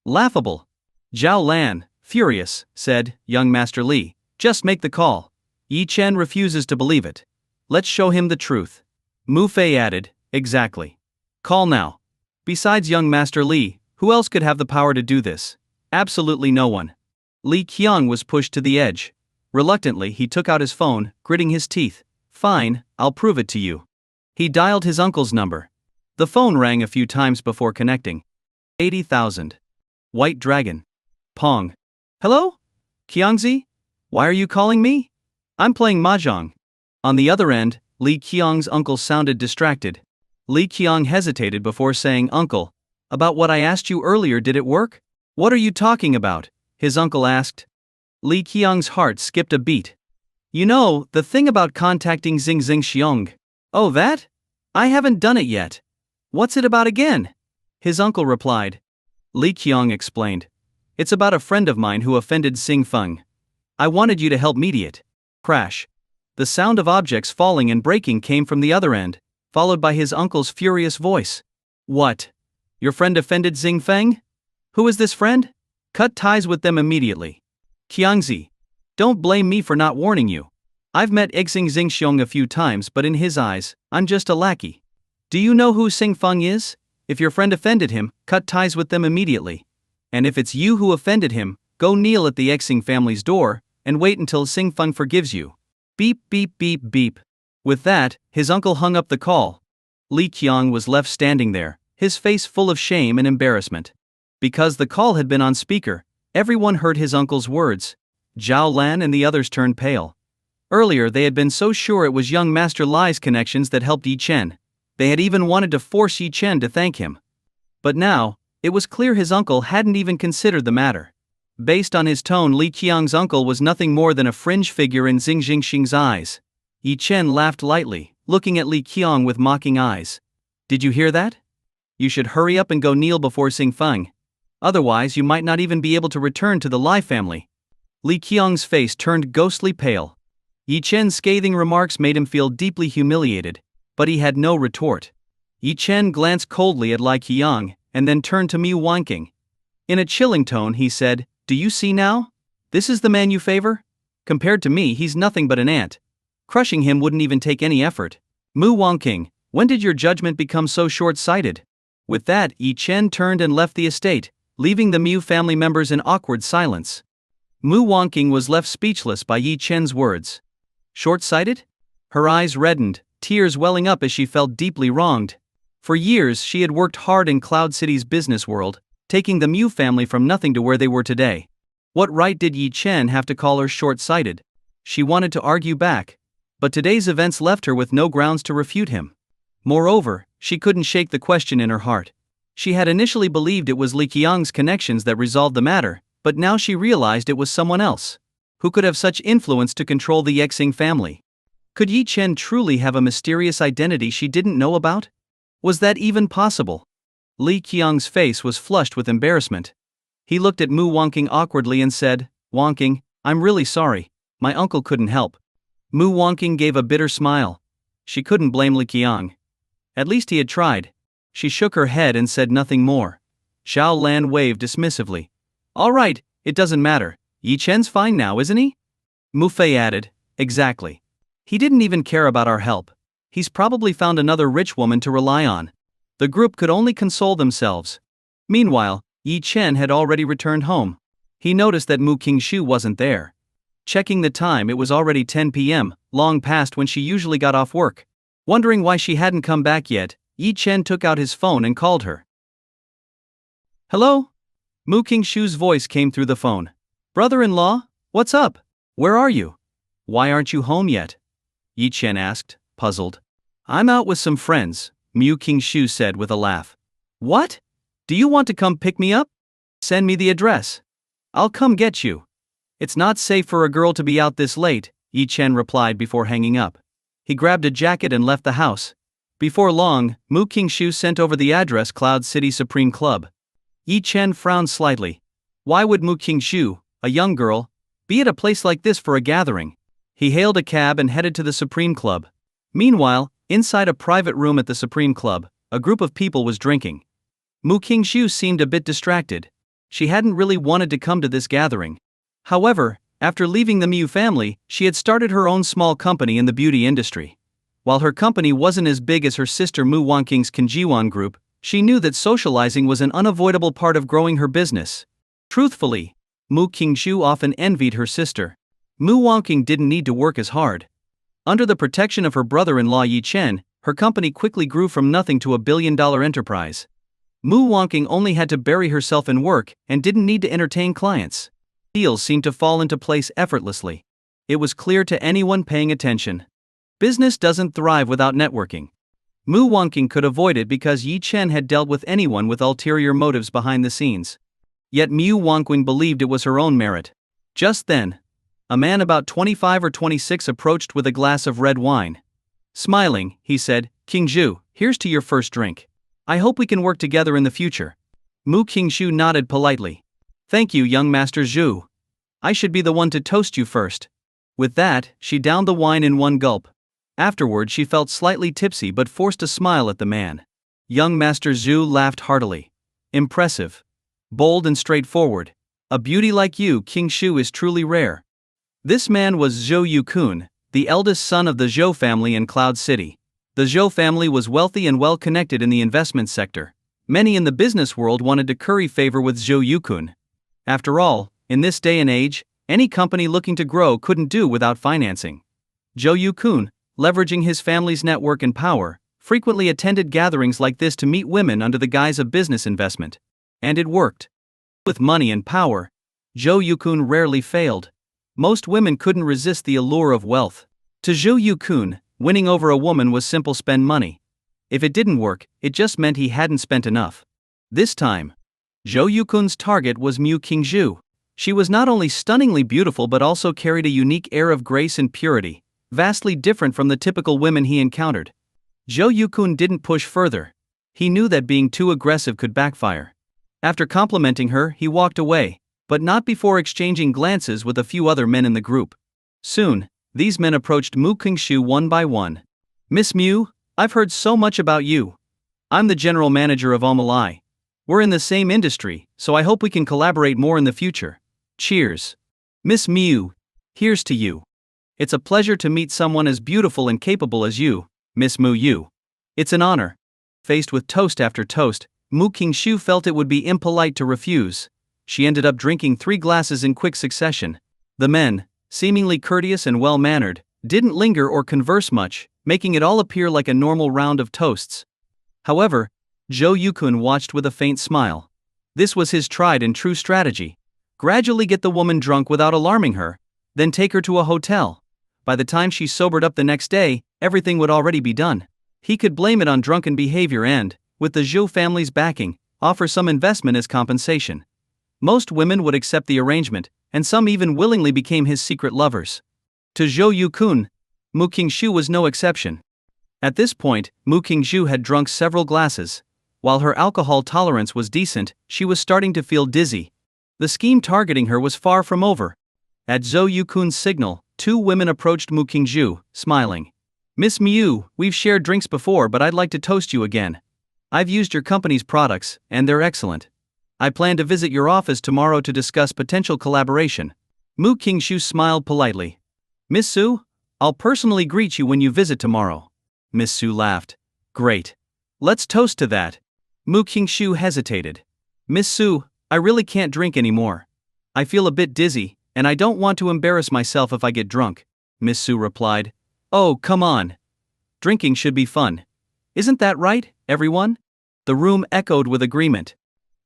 S1: Laughable." Zhao Lan, Furious, said young Master Li, just make the call. Yi Chen refuses to believe it. Let's show him the truth. Mu Fei added, exactly. Call now. Besides young Master Li, who else could have the power to do this? Absolutely no one. Li Qiang was pushed to the edge. Reluctantly, he took out his phone, gritting his teeth. Fine, I'll prove it to you. He dialed his uncle's number. The phone rang a few times before connecting. 80,000. White Dragon. Pong. Hello? Qiangzi? Why are you calling me? I'm playing mahjong. On the other end, Li Qiang's uncle sounded distracted. Li Qiang hesitated before saying, Uncle, about what I asked you earlier, did it work? What are you talking about? His uncle asked. Li Qiang's heart skipped a beat. You know, the thing about contacting Xing Xiong. Oh, that? I haven't done it yet. What's it about again? His uncle replied. Li Qiang explained. It's about a friend of mine who offended Xing Feng. I wanted you to help mediate. Crash. The sound of objects falling and breaking came from the other end, followed by his uncle's furious voice. What? Your friend offended Xing Feng? Who is this friend? Cut ties with them immediately. Qiangzi. Don't blame me for not warning you. I've met Xing Xiong a few times, but in his eyes, I'm just a lackey. Do you know who Xing Feng is? If your friend offended him, cut ties with them immediately. And if it's you who offended him, go kneel at the Xing family's door, and wait until Xing Feng forgives you. Beep beep beep beep. With that, his uncle hung up the call. Li Qiang was left standing there, his face full of shame and embarrassment. Because the call had been on speaker, everyone heard his uncle's words. Zhao Lan and the others turned pale. Earlier they had been so sure it was young Master Li's connections that helped Yi Chen. They had even wanted to force Yi Chen to thank him. But now, it was clear his uncle hadn't even considered the matter. Based on his tone, Li Qiang's uncle was nothing more than a fringe figure in Xing Jingxing's eyes. Yi Chen laughed lightly, looking at Li Qiang with mocking eyes. Did you hear that? You should hurry up and go kneel before Xing Feng. Otherwise you might not even be able to return to the Li family. Li Qiang's face turned ghostly pale. Yi Chen's scathing remarks made him feel deeply humiliated, but he had no retort. Yi Chen glanced coldly at Li Qiang, and then turned to Mu Wanqing. In a chilling tone he said, Do you see now? This is the man you favor? Compared to me, he's nothing but an ant. Crushing him wouldn't even take any effort. Mu Wanqing, when did your judgment become so short-sighted? With that, Yi Chen turned and left the estate, leaving the Mu family members in awkward silence. Mu Wanqing was left speechless by Yi Chen's words. Short-sighted? Her eyes reddened, tears welling up as she felt deeply wronged. For years she had worked hard in Cloud City's business world, taking the Mu family from nothing to where they were today. What right did Yi Chen have to call her short-sighted? She wanted to argue back, but today's events left her with no grounds to refute him. Moreover, she couldn't shake the question in her heart. She had initially believed it was Li Qiang's connections that resolved the matter, but now she realized it was someone else. Who could have such influence to control the Xing family? Could Yi Chen truly have a mysterious identity she didn't know about? Was that even possible? Li Qiang's face was flushed with embarrassment. He looked at Mu Wanqing awkwardly and said, Wanqing, I'm really sorry. My uncle couldn't help. Mu Wanqing gave a bitter smile. She couldn't blame Li Qiang. At least he had tried. She shook her head and said nothing more. Zhao Lan waved dismissively. All right, it doesn't matter. Yi Chen's fine now, isn't he? Mu Fei added, Exactly. He didn't even care about our help. He's probably found another rich woman to rely on. The group could only console themselves. Meanwhile, Yi Chen had already returned home. He noticed that Mu Qingshu wasn't there. Checking the time, it was already 10 p.m., long past when she usually got off work. Wondering why she hadn't come back yet, Yi Chen took out his phone and called her. Hello? Mu Qingshu's voice came through the phone. Brother-in-law, what's up? Where are you? Why aren't you home yet? Yi Chen asked, puzzled. I'm out with some friends, Mu Qingshu said with a laugh. What? Do you want to come pick me up? Send me the address. I'll come get you. It's not safe for a girl to be out this late, Yi Chen replied before hanging up. He grabbed a jacket and left the house. Before long, Mu Qingshu sent over the address Cloud City Supreme Club. Yi Chen frowned slightly. Why would Mu Qingshu, a young girl, be at a place like this for a gathering? He hailed a cab and headed to the Supreme Club. Meanwhile, inside a private room at the Supreme Club, a group of people was drinking. Mu Qingshu seemed a bit distracted. She hadn't really wanted to come to this gathering. However, after leaving the Miu family, she had started her own small company in the beauty industry. While her company wasn't as big as her sister Mu Wangqing's Kinjiwan group, she knew that socializing was an unavoidable part of growing her business. Truthfully, Mu Qingshu often envied her sister. Mu Wangqing didn't need to work as hard. Under the protection of her brother-in-law Yi Chen, her company quickly grew from nothing to a billion-dollar enterprise. Mu Wangqing only had to bury herself in work and didn't need to entertain clients. Deals seemed to fall into place effortlessly. It was clear to anyone paying attention. Business doesn't thrive without networking. Mu Wangqing could avoid it because Yi Chen had dealt with anyone with ulterior motives behind the scenes. Yet Mu Wangqing believed it was her own merit. Just then, a man about 25 or 26 approached with a glass of red wine. Smiling, he said, "Qingzhu, here's to your first drink. I hope we can work together in the future." Mu Qingshu nodded politely. "Thank you, young Master Zhu. I should be the one to toast you first." With that, she downed the wine in one gulp. Afterward, she felt slightly tipsy but forced a smile at the man. Young Master Zhu laughed heartily. "Impressive. Bold and straightforward. A beauty like you, Qingshu, is truly rare." This man was Zhou Yukun, the eldest son of the Zhou family in Cloud City. The Zhou family was wealthy and well connected in the investment sector. Many in the business world wanted to curry favor with Zhou Yukun. After all, in this day and age, any company looking to grow couldn't do without financing. Zhou Yukun, leveraging his family's network and power, frequently attended gatherings like this to meet women under the guise of business investment. And it worked. With money and power, Zhou Yukun rarely failed. Most women couldn't resist the allure of wealth. To Zhou Yukun, winning over a woman was simple: spend money. If it didn't work, it just meant he hadn't spent enough. This time, Zhou Yukun's target was Mu Qingshu. She was not only stunningly beautiful but also carried a unique air of grace and purity, vastly different from the typical women he encountered. Zhou Yukun didn't push further. He knew that being too aggressive could backfire. After complimenting her, he walked away, but not before exchanging glances with a few other men in the group. Soon, these men approached Mu Qingshu one by one. "Miss Mu, I've heard so much about you. I'm the general manager of Omalai. We're in the same industry, so I hope we can collaborate more in the future. Cheers. Miss Mu, here's to you. It's a pleasure to meet someone as beautiful and capable as you, Miss Mu Yu. It's an honor." Faced with toast after toast, Mu Qingshu felt it would be impolite to refuse. She ended up drinking 3 glasses in quick succession. The men, seemingly courteous and well-mannered, didn't linger or converse much, making it all appear like a normal round of toasts. However, Zhou Yukun watched with a faint smile. This was his tried and true strategy. Gradually get the woman drunk without alarming her, then take her to a hotel. By the time she sobered up the next day, everything would already be done. He could blame it on drunken behavior and, with the Zhou family's backing, offer some investment as compensation. Most women would accept the arrangement, and some even willingly became his secret lovers. To Zhou Yukun, Mu Qingshu was no exception. At this point, Mu Qingshu had drunk several glasses. While her alcohol tolerance was decent, she was starting to feel dizzy. The scheme targeting her was far from over. At Zhou Yukun's signal, 2 women approached Mu Qingshu, smiling. "Miss Mu, we've shared drinks before, but I'd like to toast you again. I've used your company's products, and they're excellent. I plan to visit your office tomorrow to discuss potential collaboration." Mu Qingshu smiled politely. "Miss Su, I'll personally greet you when you visit tomorrow." Miss Su laughed. "Great. Let's toast to that." Mu Qingshu hesitated. "Miss Su, I really can't drink anymore. I feel a bit dizzy, and I don't want to embarrass myself if I get drunk," Miss Su replied. "Oh, come on. Drinking should be fun. Isn't that right, everyone?" The room echoed with agreement.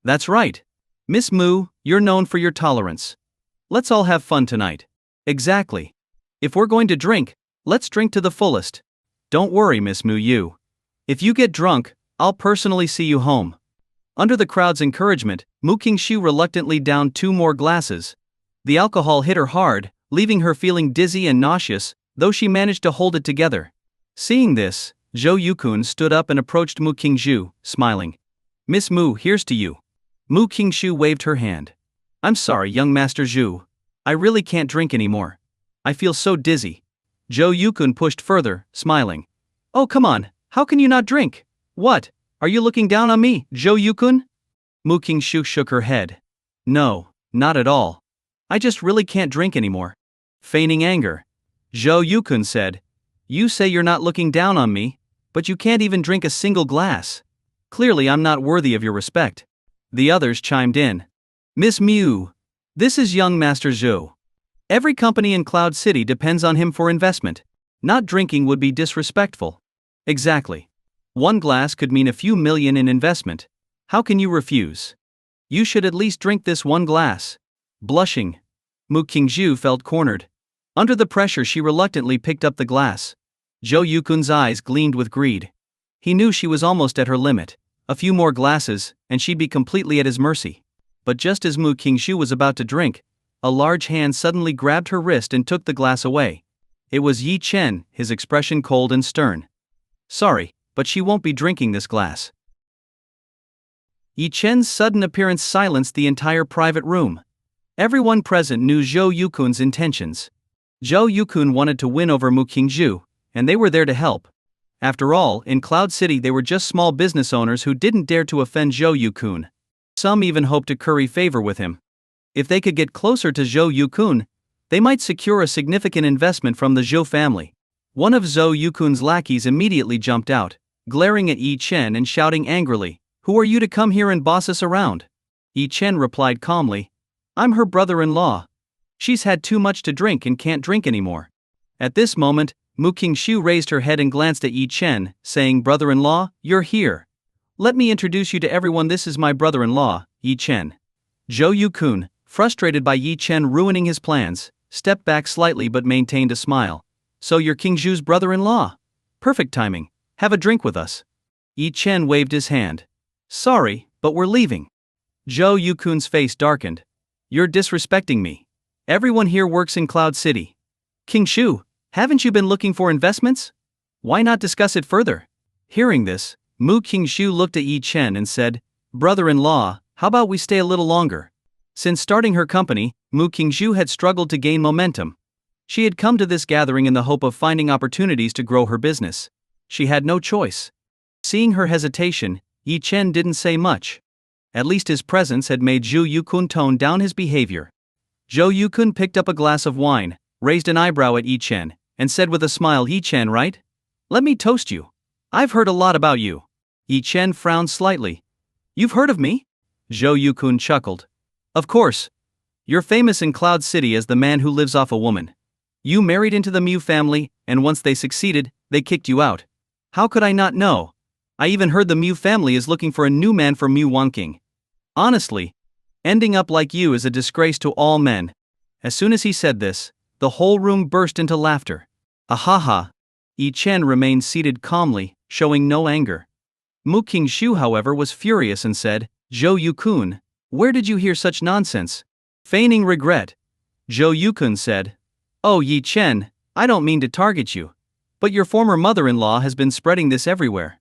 S1: "That's right. Miss Mu, you're known for your tolerance. Let's all have fun tonight." "Exactly. If we're going to drink, let's drink to the fullest. Don't worry, Miss Mu Yu. If you get drunk, I'll personally see you home." Under the crowd's encouragement, Mu Qingshu reluctantly downed 2 more glasses. The alcohol hit her hard, leaving her feeling dizzy and nauseous, though she managed to hold it together. Seeing this, Zhou Yukun stood up and approached Mu Qingshu, smiling. "Miss Mu, here's to you." Mu Qingshu waved her hand. "I'm sorry, young Master Zhu. I really can't drink anymore. I feel so dizzy." Zhou Yukun pushed further, smiling. "Oh, come on, how can you not drink? What, are you looking down on me, Zhou Yukun?" Mu Qingshu shook her head. No, not at all. I just really can't drink anymore. Feigning anger, Zhou Yukun said, "You say you're not looking down on me, but you can't even drink a single glass. Clearly I'm not worthy of your respect." The others chimed in. "Miss Mew, this is young Master Zhou. Every company in Cloud City depends on him for investment. Not drinking would be disrespectful." Exactly. One glass could mean a few million in investment. How can you refuse? You should at least drink this one glass. Blushing, Mu Qingzhu felt cornered. Under the pressure, she reluctantly picked up the glass. Zhou Yukun's eyes gleamed with greed. He knew she was almost at her limit. A few more glasses, and she'd be completely at his mercy. But just as Mu Qingzhu was about to drink, a large hand suddenly grabbed her wrist and took the glass away. It was Yi Chen, his expression cold and stern. "Sorry, but she won't be drinking this glass." Yi Chen's sudden appearance silenced the entire private room. Everyone present knew Zhou Yukun's intentions. Zhou Yukun wanted to win over Mu Qingzhu, and they were there to help. After all, in Cloud City they were just small business owners who didn't dare to offend Zhou Yukun. Some even hoped to curry favor with him. If they could get closer to Zhou Yukun, they might secure a significant investment from the Zhou family. One of Zhou Yukun's lackeys immediately jumped out, glaring at Yi Chen and shouting angrily, "Who are you to come here and boss us around?" Yi Chen replied calmly, "I'm her brother-in-law. She's had too much to drink and can't drink anymore." At this moment, Mu Qingzhu raised her head and glanced at Yi Chen, saying, "Brother-in-law, you're here. Let me introduce you to everyone. This is my brother-in-law, Yi Chen." Zhou Yukun, frustrated by Yi Chen ruining his plans, stepped back slightly but maintained a smile. "So you're Qingzhu's brother-in-law? Perfect timing. Have a drink with us." Yi Chen waved his hand. "Sorry, but we're leaving." Zhou Yukun's face darkened. "You're disrespecting me. Everyone here works in Cloud City. Qingzhu, haven't you been looking for investments? Why not discuss it further?" Hearing this, Mu Qingzhu looked at Yi Chen and said, "Brother-in-law, how about we stay a little longer?" Since starting her company, Mu Qingzhu had struggled to gain momentum. She had come to this gathering in the hope of finding opportunities to grow her business. She had no choice. Seeing her hesitation, Yi Chen didn't say much. At least his presence had made Zhou Yukun tone down his behavior. Zhou Yukun picked up a glass of wine, raised an eyebrow at Yi Chen, and said with a smile, "Yi Chen, right? Let me toast you. I've heard a lot about you." Yi Chen frowned slightly. "You've heard of me?" Zhou Yukun chuckled. "Of course. You're famous in Cloud City as the man who lives off a woman. You married into the Mew family, and once they succeeded, they kicked you out. How could I not know? I even heard the Mew family is looking for a new man for Mew Wanking. Honestly, ending up like you is a disgrace to all men." As soon as he said this, the whole room burst into laughter. "Ahaha." Yi Chen remained seated calmly, showing no anger. Mu Qingzhu, however, was furious and said, "Zhou Yukun, where did you hear such nonsense?" Feigning regret, Zhou Yukun said, "Oh, Yi Chen, I don't mean to target you, but your former mother-in-law has been spreading this everywhere.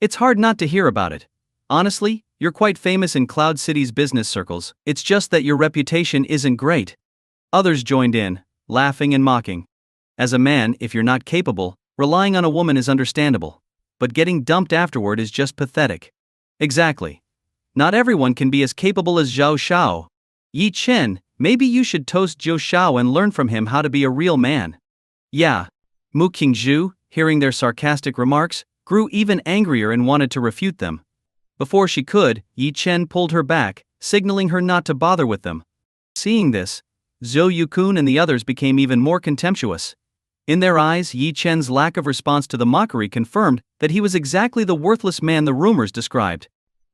S1: It's hard not to hear about it. Honestly, you're quite famous in Cloud City's business circles, it's just that your reputation isn't great." Others joined in, laughing and mocking. As a man, if you're not capable, relying on a woman is understandable. But getting dumped afterward is just pathetic. Exactly. Not everyone can be as capable as Zhao Shao. Yi Chen, maybe you should toast Zhou Shao and learn from him how to be a real man. Yeah. Mu Qingzhu, hearing their sarcastic remarks, grew even angrier and wanted to refute them. Before she could, Yi Chen pulled her back, signaling her not to bother with them. Seeing this, Zhou Yukun and the others became even more contemptuous. In their eyes, Yi Chen's lack of response to the mockery confirmed that he was exactly the worthless man the rumors described.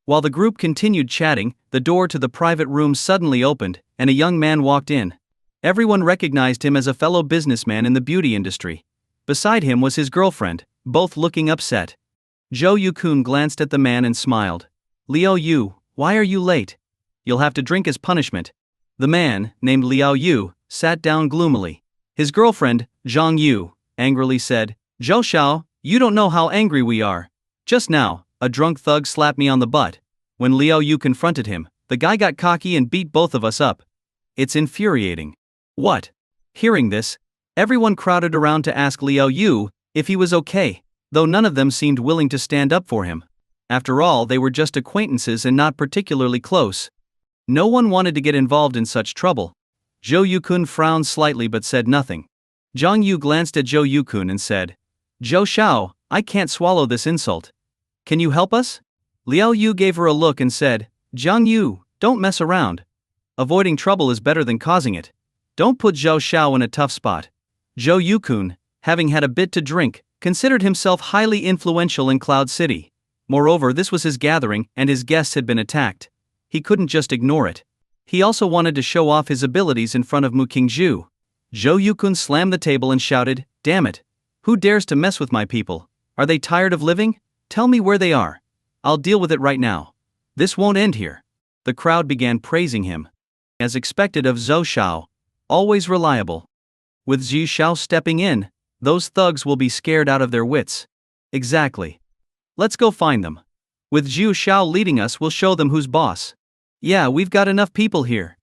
S1: While the group continued chatting, the door to the private room suddenly opened, and a young man walked in. Everyone recognized him as a fellow businessman in the beauty industry. Beside him was his girlfriend, both looking upset. Zhou Yukun glanced at the man and smiled. "Liao Yu, why are you late? You'll have to drink as punishment." The man, named Liao Yu, sat down gloomily. His girlfriend, Zhang Yu, angrily said, "Zhou Shao, you don't know how angry we are. Just now, a drunk thug slapped me on the butt. When Liao Yu confronted him, the guy got cocky and beat both of us up. It's infuriating." "What?" Hearing this, everyone crowded around to ask Liao Yu if he was okay, though none of them seemed willing to stand up for him. After all, they were just acquaintances and not particularly close. No one wanted to get involved in such trouble. Zhou Yukun frowned slightly but said nothing. Zhang Yu glanced at Zhou Yukun and said, "Zhou Xiao, I can't swallow this insult. Can you help us?" Liao Yu gave her a look and said, "Zhang Yu, don't mess around. Avoiding trouble is better than causing it. Don't put Zhou Xiao in a tough spot." Zhou Yukun, having had a bit to drink, considered himself highly influential in Cloud City. Moreover, this was his gathering and his guests had been attacked. He couldn't just ignore it. He also wanted to show off his abilities in front of Mu Qingzhu. Zhou Yukun slammed the table and shouted, "Damn it! Who dares to mess with my people? Are they tired of living? Tell me where they are. I'll deal with it right now. This won't end here." The crowd began praising him. As expected of Zhou Xiao, always reliable. With Zhou Xiao stepping in, those thugs will be scared out of their wits. Exactly. Let's go find them. With Zhou Xiao leading us, we'll show them who's boss. Yeah, we've got enough people here.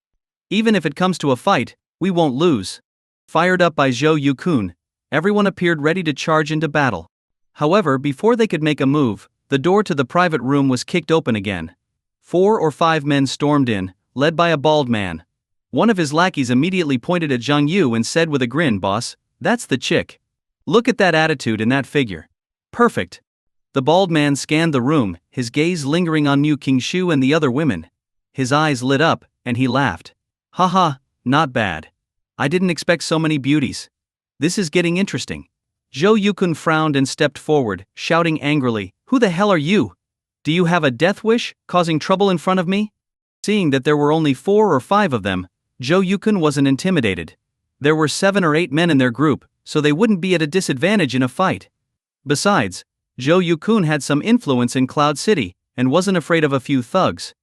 S1: Even if it comes to a fight, we won't lose. Fired up by Zhou Yukun, everyone appeared ready to charge into battle. However, before they could make a move, the door to the private room was kicked open again. 4 or 5 men stormed in, led by a bald man. One of his lackeys immediately pointed at Zhang Yu and said with a grin, "Boss, that's the chick. Look at that attitude and that figure. Perfect." The bald man scanned the room, his gaze lingering on Mu Qingzhu and the other women. His eyes lit up, and he laughed. "Haha, not bad. I didn't expect so many beauties. This is getting interesting." Zhou Yukun frowned and stepped forward, shouting angrily, "Who the hell are you? Do you have a death wish, causing trouble in front of me?" Seeing that there were only 4 or 5 of them, Zhou Yukun wasn't intimidated. There were 7 or 8 men in their group, so they wouldn't be at a disadvantage in a fight. Besides, Zhou Yukun had some influence in Cloud City, and wasn't afraid of a few thugs.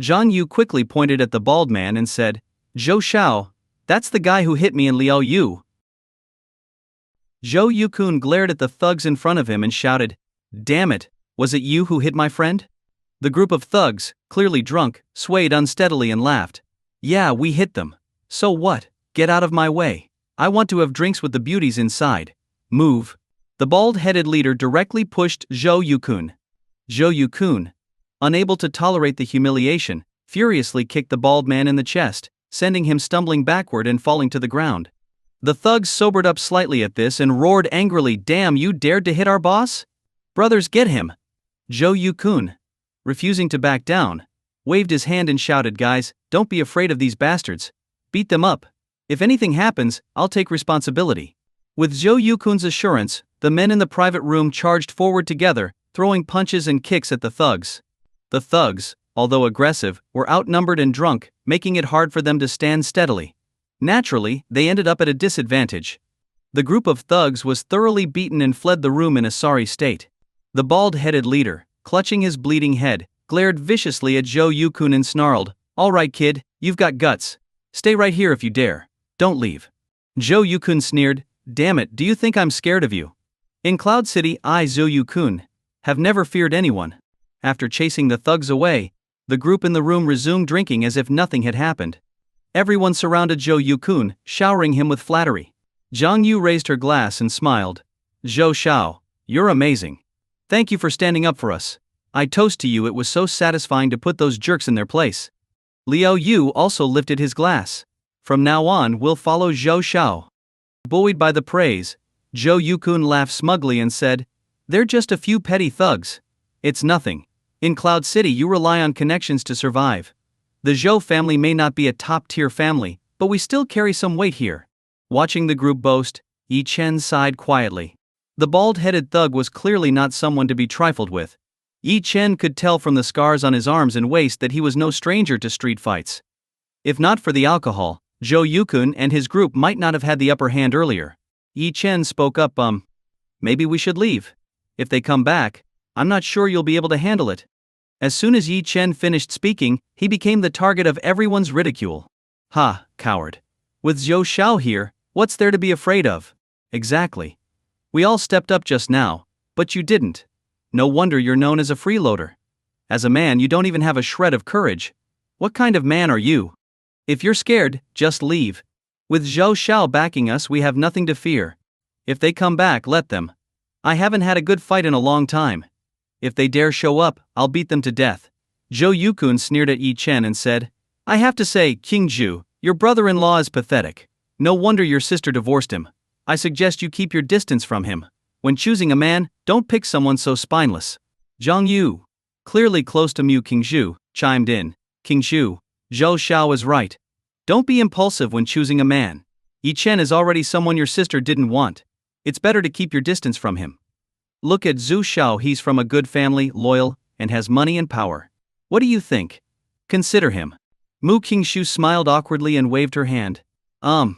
S1: Zhang Yu quickly pointed at the bald man and said, "Zhou Xiao, that's the guy who hit me in Liao Yu." Zhou Yukun glared at the thugs in front of him and shouted, "Damn it, was it you who hit my friend?" The group of thugs, clearly drunk, swayed unsteadily and laughed. "Yeah, we hit them. So what? Get out of my way. I want to have drinks with the beauties inside. Move." The bald-headed leader directly pushed Zhou Yukun. Zhou Yukun, unable to tolerate the humiliation, furiously kicked the bald man in the chest, sending him stumbling backward and falling to the ground. The thugs sobered up slightly at this and roared angrily, "Damn, you dared to hit our boss? Brothers, get him!" Zhou Yukun, refusing to back down, waved his hand and shouted, "Guys, don't be afraid of these bastards. Beat them up. If anything happens, I'll take responsibility." With Zhou Yukun's assurance, the men in the private room charged forward together, throwing punches and kicks at the thugs. The thugs, although aggressive, were outnumbered and drunk, making it hard for them to stand steadily. Naturally, they ended up at a disadvantage. The group of thugs was thoroughly beaten and fled the room in a sorry state. The bald-headed leader, clutching his bleeding head, glared viciously at Zhou Yukun and snarled, "All right, kid, you've got guts. Stay right here if you dare. Don't leave." Zhou Yukun sneered, "Damn it, do you think I'm scared of you? In Cloud City, I, Zhou Yukun, have never feared anyone." After chasing the thugs away, the group in the room resumed drinking as if nothing had happened. Everyone surrounded Zhou Yukun, showering him with flattery. Zhang Yu raised her glass and smiled. "Zhou Xiao, you're amazing. Thank you for standing up for us. I toast to you, it was so satisfying to put those jerks in their place." Liao Yu also lifted his glass. "From now on, we'll follow Zhou Xiao." Buoyed by the praise, Zhou Yukun laughed smugly and said, "They're just a few petty thugs. It's nothing. In Cloud City you rely on connections to survive. The Zhou family may not be a top-tier family, but we still carry some weight here." Watching the group boast, Yi Chen sighed quietly. The bald-headed thug was clearly not someone to be trifled with. Yi Chen could tell from the scars on his arms and waist that he was no stranger to street fights. If not for the alcohol, Zhou Yukun and his group might not have had the upper hand earlier. Yi Chen spoke up, "Maybe we should leave. If they come back, I'm not sure you'll be able to handle it." As soon as Yi Chen finished speaking, he became the target of everyone's ridicule. "Ha, coward. With Zhou Xiao here, what's there to be afraid of?" "Exactly. We all stepped up just now, but you didn't. No wonder you're known as a freeloader. As a man, you don't even have a shred of courage. What kind of man are you? If you're scared, just leave. With Zhou Xiao backing us, we have nothing to fear. If they come back, let them. I haven't had a good fight in a long time. If they dare show up, I'll beat them to death." Zhou Yukun sneered at Yi Chen and said, I have to say, King Zhu, your brother-in-law is pathetic. No wonder your sister divorced him. I suggest you keep your distance from him. When choosing a man, don't pick someone so spineless. Zhang Yu, clearly close to Mu King Zhu, chimed in. King Zhu, Zhou Xiao is right. Don't be impulsive when choosing a man. Yi Chen is already someone your sister didn't want. It's better to keep your distance from him. Look at Zhu Xiao, he's from a good family, loyal, and has money and power. What do you think? Consider him. Mu Qingshu smiled awkwardly and waved her hand. I'm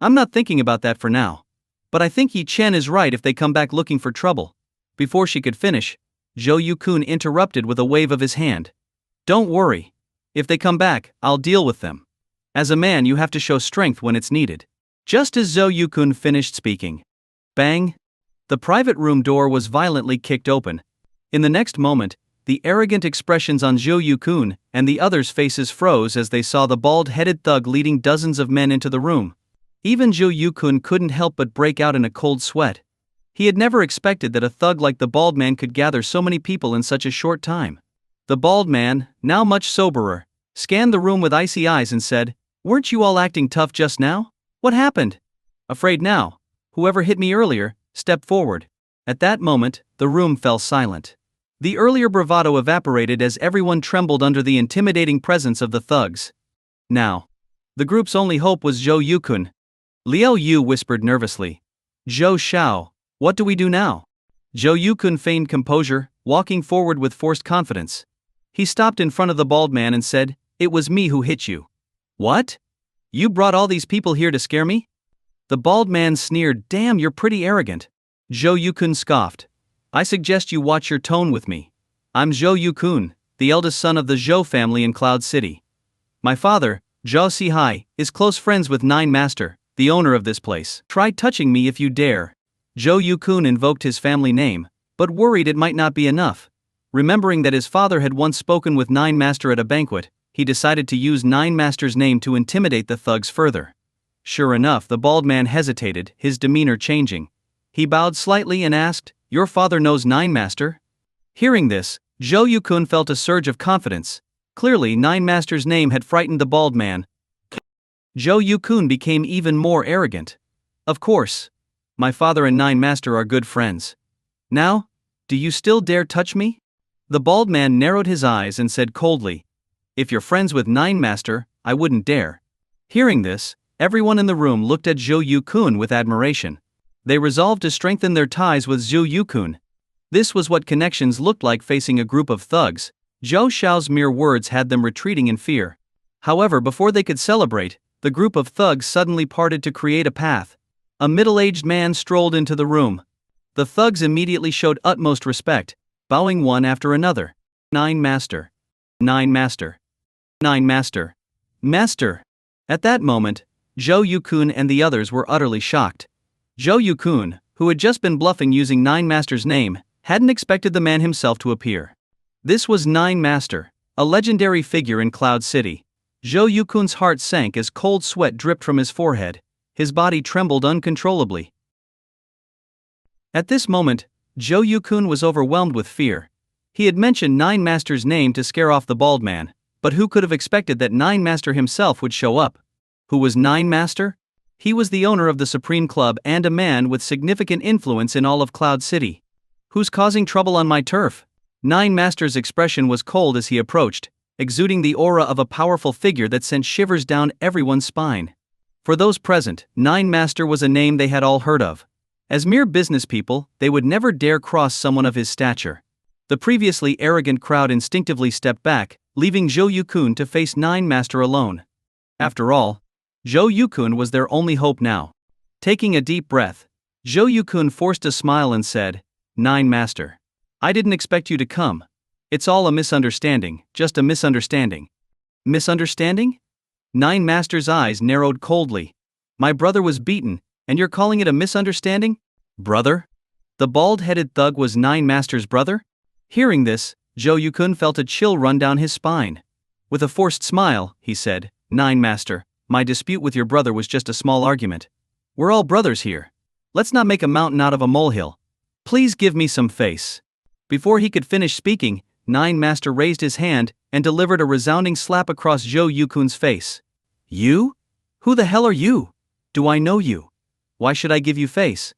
S1: not thinking about that for now. But I think Yi Chen is right if they come back looking for trouble. Before she could finish, Zhou Yukun interrupted with a wave of his hand. Don't worry. If they come back, I'll deal with them. As a man, you have to show strength when it's needed. Just as Zhou Yukun finished speaking. Bang! The private room door was violently kicked open. In the next moment, the arrogant expressions on Zhou Yukun and the others' faces froze as they saw the bald-headed thug leading dozens of men into the room. Even Zhou Yukun couldn't help but break out in a cold sweat. He had never expected that a thug like the bald man could gather so many people in such a short time. The bald man, now much soberer, scanned the room with icy eyes and said, "Weren't you all acting tough just now? What happened?" "Afraid now. Whoever hit me earlier, step forward." At that moment, the room fell silent. The earlier bravado evaporated as everyone trembled under the intimidating presence of the thugs. Now, the group's only hope was Zhou Yukun. Liao Yu whispered nervously. "Zhou Xiao, what do we do now?" Zhou Yukun feigned composure, walking forward with forced confidence. He stopped in front of the bald man and said, "It was me who hit you." "What? You brought all these people here to scare me?" The bald man sneered. "Damn, you're pretty arrogant." Zhou Yukun scoffed. "I suggest you watch your tone with me. I'm Zhou Yukun, the eldest son of the Zhou family in Cloud City. My father, Zhou Sihai, is close friends with Nine Master, the owner of this place. Try touching me if you dare." Zhou Yukun invoked his family name, but worried it might not be enough. Remembering that his father had once spoken with Nine Master at a banquet, he decided to use Nine Master's name to intimidate the thugs further. Sure enough, the bald man hesitated, his demeanor changing. He bowed slightly and asked, "Your father knows Nine Master?" Hearing this, Zhou Yukun felt a surge of confidence. Clearly, Nine Master's name had frightened the bald man. Zhou Yukun became even more arrogant. "Of course. My father and Nine Master are good friends. Now, do you still dare touch me?" The bald man narrowed his eyes and said coldly, "If you're friends with Nine Master, I wouldn't dare." Hearing this, everyone in the room looked at Zhou Yukun with admiration. They resolved to strengthen their ties with Zhou Yukun. This was what connections looked like facing a group of thugs. Zhou Xiao's mere words had them retreating in fear. However, before they could celebrate, the group of thugs suddenly parted to create a path. A middle-aged man strolled into the room. The thugs immediately showed utmost respect, bowing one after another. "Nine Master. Nine Master. Nine Master. Master." At that moment, Zhou Yukun and the others were utterly shocked. Zhou Yukun, who had just been bluffing using Nine Master's name, hadn't expected the man himself to appear. This was Nine Master, a legendary figure in Cloud City. Zhou Yukun's heart sank as cold sweat dripped from his forehead. His body trembled uncontrollably. At this moment, Zhou Yukun was overwhelmed with fear. He had mentioned Nine Master's name to scare off the bald man, but who could have expected that Nine Master himself would show up? Who was Nine Master? He was the owner of the Supreme Club and a man with significant influence in all of Cloud City. "Who's causing trouble on my turf?" Nine Master's expression was cold as he approached, exuding the aura of a powerful figure that sent shivers down everyone's spine. For those present, Nine Master was a name they had all heard of. As mere business people, they would never dare cross someone of his stature. The previously arrogant crowd instinctively stepped back, leaving Zhou Yukun to face Nine Master alone. After all, Zhou Yukun was their only hope now. Taking a deep breath, Zhou Yukun forced a smile and said, "Nine Master. I didn't expect you to come. It's all a misunderstanding, just a misunderstanding." "Misunderstanding?" Nine Master's eyes narrowed coldly. "My brother was beaten, and you're calling it a misunderstanding? Brother?" The bald-headed thug was Nine Master's brother? Hearing this, Zhou Yukun felt a chill run down his spine. With a forced smile, he said, "Nine Master, my dispute with your brother was just a small argument. We're all brothers here. Let's not make a mountain out of a molehill. Please give me some face." Before he could finish speaking, Nine Master raised his hand and delivered a resounding slap across Zhou Yukun's face. You? Who the hell are you? Do I know you? Why should I give you face?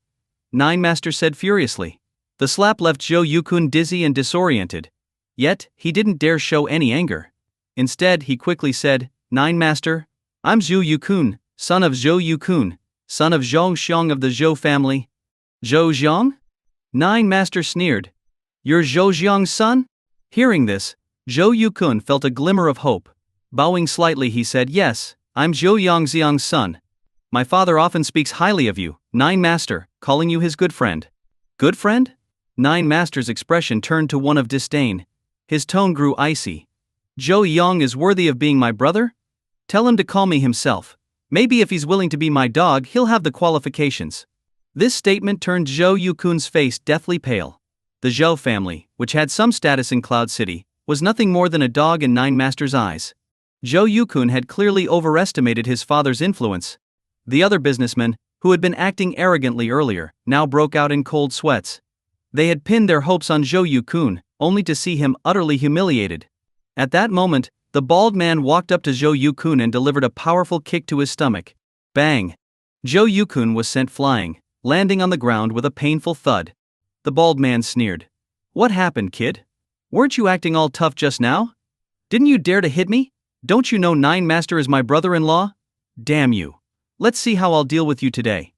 S1: Nine Master said furiously. The slap left Zhou Yukun dizzy and disoriented. Yet, he didn't dare show any anger. Instead, he quickly said, Nine Master, I'm Zhou Yukun, son of Zhou Yukun, son of Zhong Xiong of the Zhou family. Zhou Xiong? Nine Master sneered. You're Zhou Xiong's son? Hearing this, Zhou Yukun felt a glimmer of hope. Bowing slightly, he said, Yes, I'm Zhou Yangxiang's son. My father often speaks highly of you, Nine Master, calling you his good friend. Good friend? Nine Master's expression turned to one of disdain. His tone grew icy. Zhou Yang is worthy of being my brother? Tell him to call me himself. Maybe if he's willing to be my dog, he'll have the qualifications. This statement turned Zhou Yukun's face deathly pale. The Zhou family, which had some status in Cloud City, was nothing more than a dog in Nine Master's eyes. Zhou Yukun had clearly overestimated his father's influence. The other businessmen, who had been acting arrogantly earlier, now broke out in cold sweats. They had pinned their hopes on Zhou Yukun, only to see him utterly humiliated. At that moment, the bald man walked up to Zhou Yukun and delivered a powerful kick to his stomach. Bang! Zhou Yukun was sent flying, landing on the ground with a painful thud. The bald man sneered. What happened, kid? Weren't you acting all tough just now? Didn't you dare to hit me? Don't you know Nine Master is my brother-in-law? Damn you. Let's see how I'll deal with you today.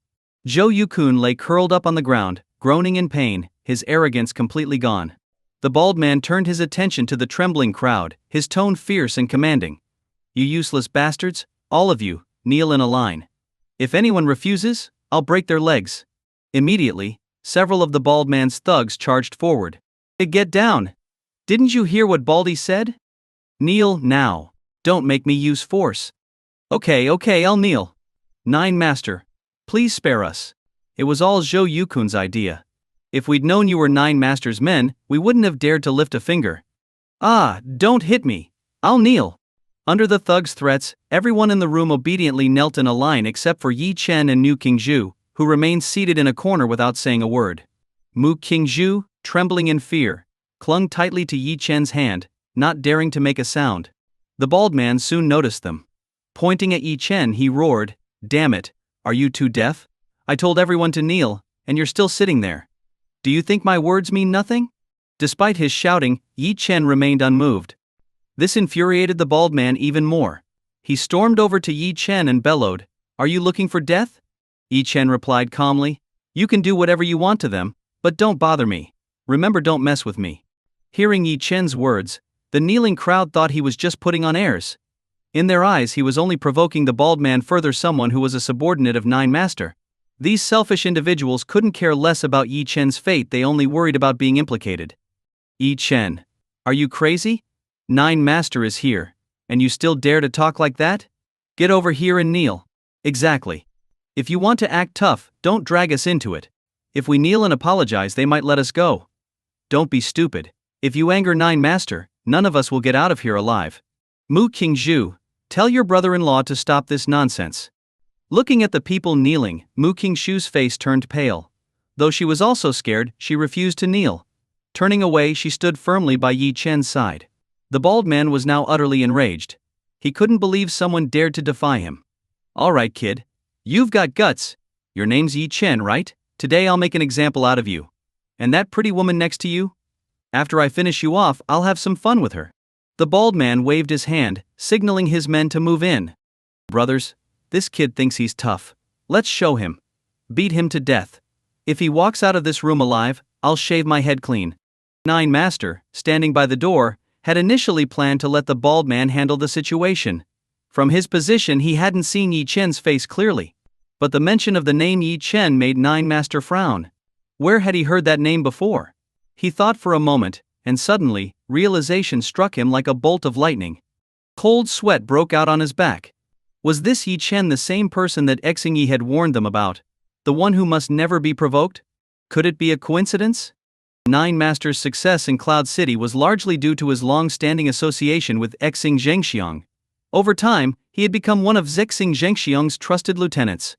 S1: Zhou Yukun lay curled up on the ground, groaning in pain, his arrogance completely gone. The bald man turned his attention to the trembling crowd, his tone fierce and commanding. You useless bastards, all of you, kneel in a line. If anyone refuses, I'll break their legs. Immediately, several of the bald man's thugs charged forward. Get down! Didn't you hear what Baldy said? Kneel now. Don't make me use force. Okay, I'll kneel. Nine Master, please spare us. It was all Zhou Yukun's idea. If we'd known you were Nine Master's men, we wouldn't have dared to lift a finger. Ah, don't hit me. I'll kneel. Under the thugs' threats, everyone in the room obediently knelt in a line except for Yi Chen and Nu Qingzhu, who remained seated in a corner without saying a word. Mu Qingzhu, trembling in fear, clung tightly to Yi Chen's hand, not daring to make a sound. The bald man soon noticed them. Pointing at Yi Chen, he roared, Damn it, are you too deaf? I told everyone to kneel, and you're still sitting there. Do you think my words mean nothing? Despite his shouting, Yi Chen remained unmoved. This infuriated the bald man even more. He stormed over to Yi Chen and bellowed, Are you looking for death? Yi Chen replied calmly, You can do whatever you want to them, but don't bother me. Remember, don't mess with me. Hearing Yi Chen's words, the kneeling crowd thought he was just putting on airs. In their eyes, he was only provoking the bald man further, someone who was a subordinate of Nine Master. These selfish individuals couldn't care less about Yi Chen's fate, they only worried about being implicated. Yi Chen, are you crazy? Nine Master is here, and you still dare to talk like that? Get over here and kneel. Exactly. If you want to act tough, don't drag us into it. If we kneel and apologize, they might let us go. Don't be stupid. If you anger Nine Master, none of us will get out of here alive. Mu Qingzhu, tell your brother-in-law to stop this nonsense. Looking at the people kneeling, Mu Qingzhu's face turned pale. Though she was also scared, she refused to kneel. Turning away, she stood firmly by Yi Chen's side. The bald man was now utterly enraged. He couldn't believe someone dared to defy him. All right, kid. You've got guts. Your name's Yi Chen, right? Today I'll make an example out of you. And that pretty woman next to you? After I finish you off, I'll have some fun with her. The bald man waved his hand, signaling his men to move in. Brothers, this kid thinks he's tough. Let's show him. Beat him to death. If he walks out of this room alive, I'll shave my head clean. Nine Master, standing by the door, had initially planned to let the bald man handle the situation. From his position, he hadn't seen Yi Chen's face clearly. But the mention of the name Yi Chen made Nine Master frown. Where had he heard that name before? He thought for a moment, and suddenly, realization struck him like a bolt of lightning. Cold sweat broke out on his back. Was this Yi Chen the same person that Xingyi had warned them about? The one who must never be provoked? Could it be a coincidence? Nine Master's success in Cloud City was largely due to his long-standing association with Xing Zhengxiang. Over time, he had become one of Xing Zhengxiang's trusted lieutenants.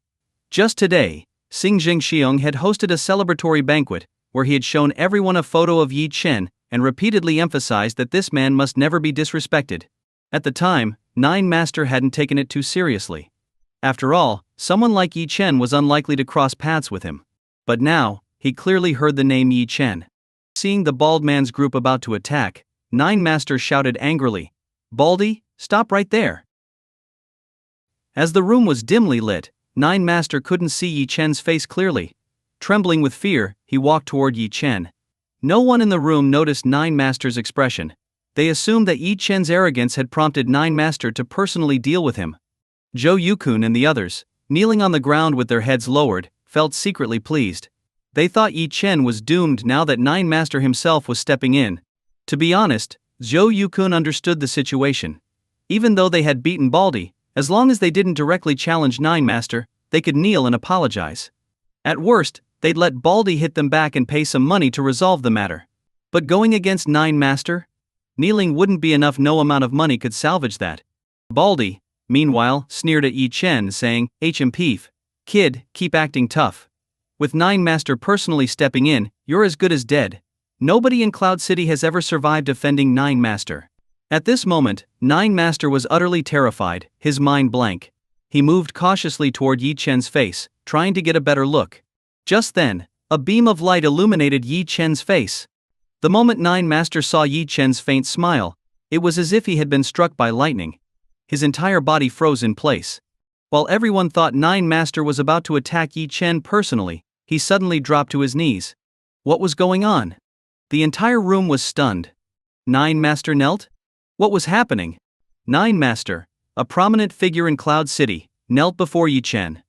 S1: Just today, Xing Zhengxiang had hosted a celebratory banquet, where he had shown everyone a photo of Yi Chen and repeatedly emphasized that this man must never be disrespected. At the time, Nine Master hadn't taken it too seriously. After all, someone like Yi Chen was unlikely to cross paths with him. But now, he clearly heard the name Yi Chen. Seeing the bald man's group about to attack, Nine Master shouted angrily, "Baldy, stop right there." As the room was dimly lit, Nine Master couldn't see Yi Chen's face clearly. Trembling with fear, he walked toward Yi Chen. No one in the room noticed Nine Master's expression. They assumed that Yi Chen's arrogance had prompted Nine Master to personally deal with him. Zhou Yukun and the others, kneeling on the ground with their heads lowered, felt secretly pleased. They thought Yi Chen was doomed now that Nine Master himself was stepping in. To be honest, Zhou Yukun understood the situation. Even though they had beaten Baldy, as long as they didn't directly challenge Nine Master, they could kneel and apologize. At worst, they'd let Baldy hit them back and pay some money to resolve the matter. But going against Nine Master? Kneeling wouldn't be enough. No amount of money could salvage that. Baldy, meanwhile, sneered at Yi Chen, saying, "Hm, kid, keep acting tough. With Nine Master personally stepping in, you're as good as dead. Nobody in Cloud City has ever survived defending Nine Master." At this moment, Nine Master was utterly terrified, his mind blank. He moved cautiously toward Yi Chen's face, trying to get a better look. Just then, a beam of light illuminated Yi Chen's face. The moment Nine Master saw Yi Chen's faint smile, it was as if he had been struck by lightning. His entire body froze in place. While everyone thought Nine Master was about to attack Yi Chen personally, he suddenly dropped to his knees. What was going on? The entire room was stunned. Nine Master knelt? What was happening? Nine Master, a prominent figure in Cloud City, knelt before Yi Chen.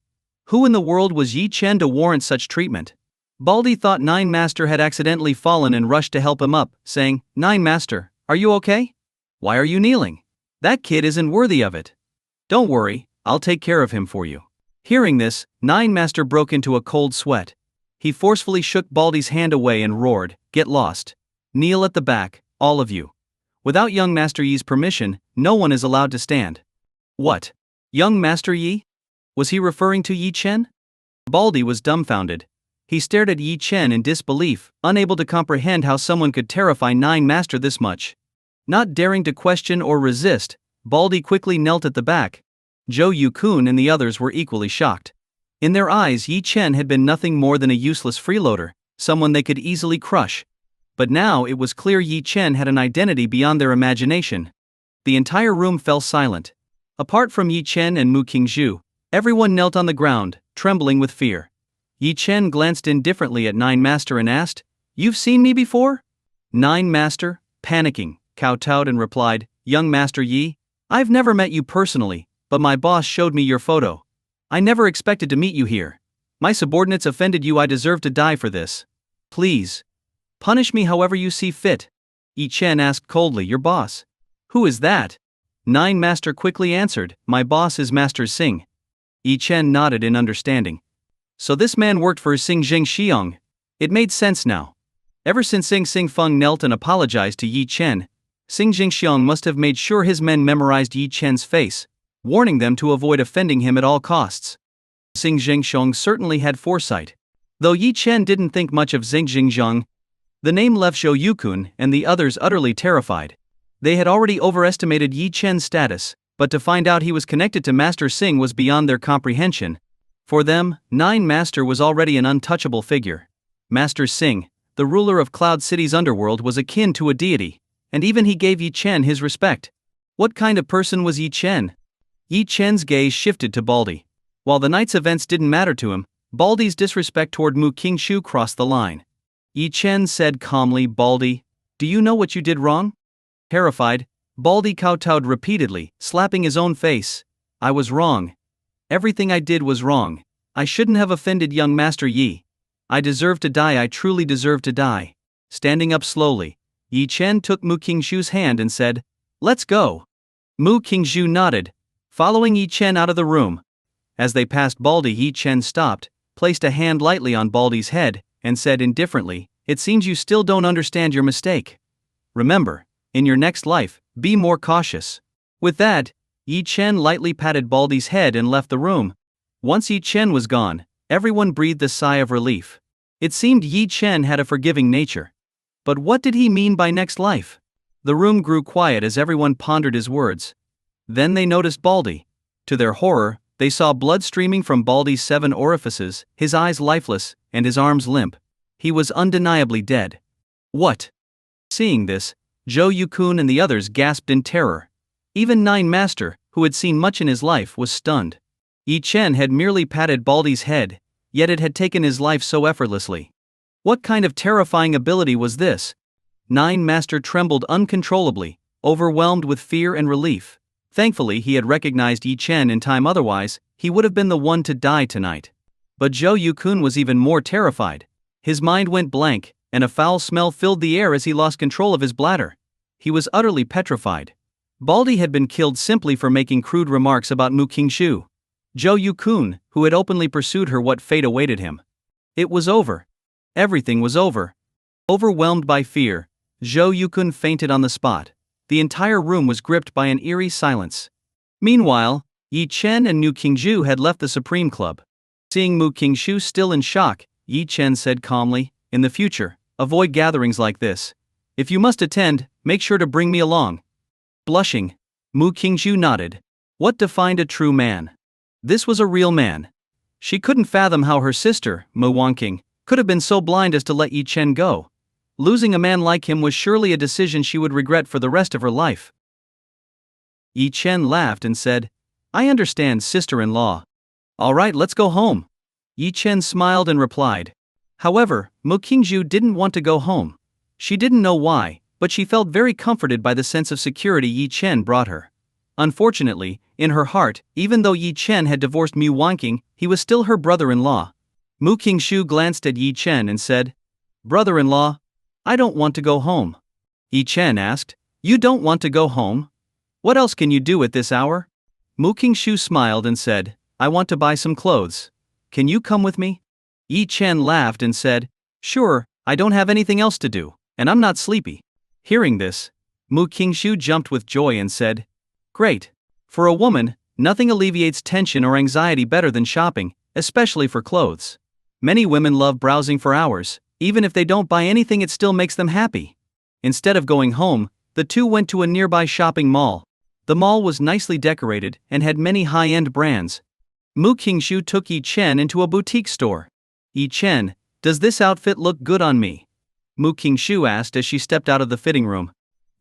S1: Who in the world was Yi Chen to warrant such treatment? Baldy thought Nine Master had accidentally fallen and rushed to help him up, saying, "Nine Master, are you okay? Why are you kneeling? That kid isn't worthy of it. Don't worry, I'll take care of him for you." Hearing this, Nine Master broke into a cold sweat. He forcefully shook Baldy's hand away and roared, "Get lost. Kneel at the back, all of you. Without young Master Yi's permission, no one is allowed to stand." What? Young Master Yi? Was he referring to Yi Chen? Baldy was dumbfounded. He stared at Yi Chen in disbelief, unable to comprehend how someone could terrify Nine Master this much. Not daring to question or resist, Baldy quickly knelt at the back. Zhou Yukun and the others were equally shocked. In their eyes, Yi Chen had been nothing more than a useless freeloader, someone they could easily crush. But now it was clear Yi Chen had an identity beyond their imagination. The entire room fell silent. Apart from Yi Chen and Mu Qingzhu, everyone knelt on the ground, trembling with fear. Yi Chen glanced indifferently at Nine Master and asked, "You've seen me before?" Nine Master, panicking, kowtowed and replied, "Young Master Yi, I've never met you personally, but my boss showed me your photo. I never expected to meet you here. My subordinates offended you. I deserve to die for this. Please punish me however you see fit." Yi Chen asked coldly, "Your boss? Who is that?" Nine Master quickly answered, "My boss is Master Sing." Yi Chen nodded in understanding. So this man worked for Sing Jingxiong. It made sense now. Ever since Sing Feng knelt and apologized to Yi Chen, Sing Jingxiong must have made sure his men memorized Yi Chen's face, warning them to avoid offending him at all costs. Sing Jingxiong certainly had foresight. Though Yi Chen didn't think much of Sing Jingxiong, the name left Zhou Yukun and the others utterly terrified. They had already overestimated Yi Chen's status, but to find out he was connected to Master Sing was beyond their comprehension. For them, Nine Master was already an untouchable figure. Master Sing, the ruler of Cloud City's underworld, was akin to a deity, and even he gave Yi Chen his respect. What kind of person was Yi Chen? Yi Chen's gaze shifted to Baldy. While the night's events didn't matter to him, Baldy's disrespect toward Mu Qingzhu crossed the line. Yi Chen said calmly, "Baldy, do you know what you did wrong?" Terrified, Baldy kowtowed repeatedly, slapping his own face. "I was wrong. Everything I did was wrong. I shouldn't have offended young Master Yi. I deserve to die. I truly deserve to die." Standing up slowly, Yi Chen took Mu Qingzhu's hand and said, "Let's go." Mu Qingzhu nodded, following Yi Chen out of the room. As they passed Baldy, Yi Chen stopped, placed a hand lightly on Baldy's head, and said indifferently, "It seems you still don't understand your mistake. Remember, in your next life, be more cautious." With that, Yi Chen lightly patted Baldy's head and left the room. Once Yi Chen was gone, everyone breathed a sigh of relief. It seemed Yi Chen had a forgiving nature. But what did he mean by next life? The room grew quiet as everyone pondered his words. Then they noticed Baldy. To their horror, they saw blood streaming from Baldy's 7 orifices, his eyes lifeless, and his arms limp. He was undeniably dead. What? Seeing this, Jo Yukun and the others gasped in terror. Even Nine Master, who had seen much in his life, was stunned. Yi Chen had merely patted Baldy's head, yet it had taken his life so effortlessly. What kind of terrifying ability was this? Nine Master trembled uncontrollably, overwhelmed with fear and relief. Thankfully he had recognized Yi Chen in time, otherwise, he would have been the one to die tonight. But Jo Yukun was even more terrified. His mind went blank, and a foul smell filled the air as he lost control of his bladder. He was utterly petrified. Baldy had been killed simply for making crude remarks about Mu Qingshu. Jo Yukun, who had openly pursued her, what fate awaited him? It was over. Everything was over. Overwhelmed by fear, Jo Yukun fainted on the spot. The entire room was gripped by an eerie silence. Meanwhile, Yi Chen and Mu Qingshu had left the Supreme Club. Seeing Mu Qingshu still in shock, Yi Chen said calmly, "In the future, avoid gatherings like this. If you must attend, make sure to bring me along." Blushing, Mu Qingshu nodded. What defined a true man? This was a real man. She couldn't fathom how her sister, Mu Wanqing, could have been so blind as to let Yi Chen go. Losing a man like him was surely a decision she would regret for the rest of her life. Yi Chen laughed and said, "I understand, sister-in-law. All right, let's go home." Yi Chen smiled and replied. However, Mu Qingshu didn't want to go home. She didn't know why, but she felt very comforted by the sense of security Yi Chen brought her. Unfortunately, in her heart, even though Yi Chen had divorced Mu Wanqing, he was still her brother-in-law. Mu Qingshu glanced at Yi Chen and said, "Brother-in-law, I don't want to go home." Yi Chen asked, "You don't want to go home? What else can you do at this hour?" Mu Qingshu smiled and said, "I want to buy some clothes. Can you come with me?" Yi Chen laughed and said, "Sure, I don't have anything else to do, and I'm not sleepy." Hearing this, Mu Qingshu jumped with joy and said, "Great. For a woman, nothing alleviates tension or anxiety better than shopping, especially for clothes. Many women love browsing for hours. Even if they don't buy anything, it still makes them happy." Instead of going home, the two went to a nearby shopping mall. The mall was nicely decorated and had many high-end brands. Mu Qingshu took Yi Chen into a boutique store. "Yi Chen, does this outfit look good on me?" Mu Qingshu asked as she stepped out of the fitting room.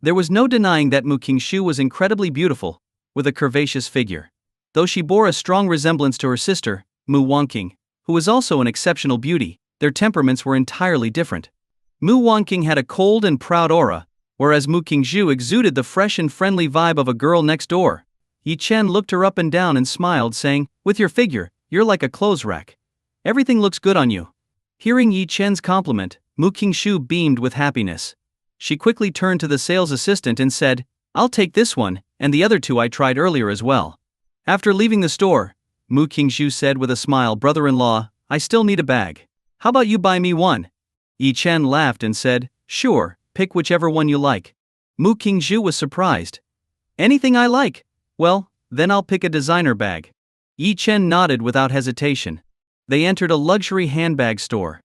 S1: There was no denying that Mu Qingshu was incredibly beautiful, with a curvaceous figure. Though she bore a strong resemblance to her sister, Mu Wanqing, who was also an exceptional beauty, their temperaments were entirely different. Mu Wanqing had a cold and proud aura, whereas Mu Qingshu exuded the fresh and friendly vibe of a girl next door. Yi Chen looked her up and down and smiled, saying, "With your figure, you're like a clothes rack. Everything looks good on you." Hearing Yi Chen's compliment, Mu Qingshu beamed with happiness. She quickly turned to the sales assistant and said, "I'll take this one, and the other two I tried earlier as well." After leaving the store, Mu Qingshu said with a smile, "Brother-in-law, I still need a bag. How about you buy me one?" Yi Chen laughed and said, "Sure, pick whichever one you like." Mu Qingshu was surprised. "Anything I like? Well, then I'll pick a designer bag." Yi Chen nodded without hesitation. They entered a luxury handbag store.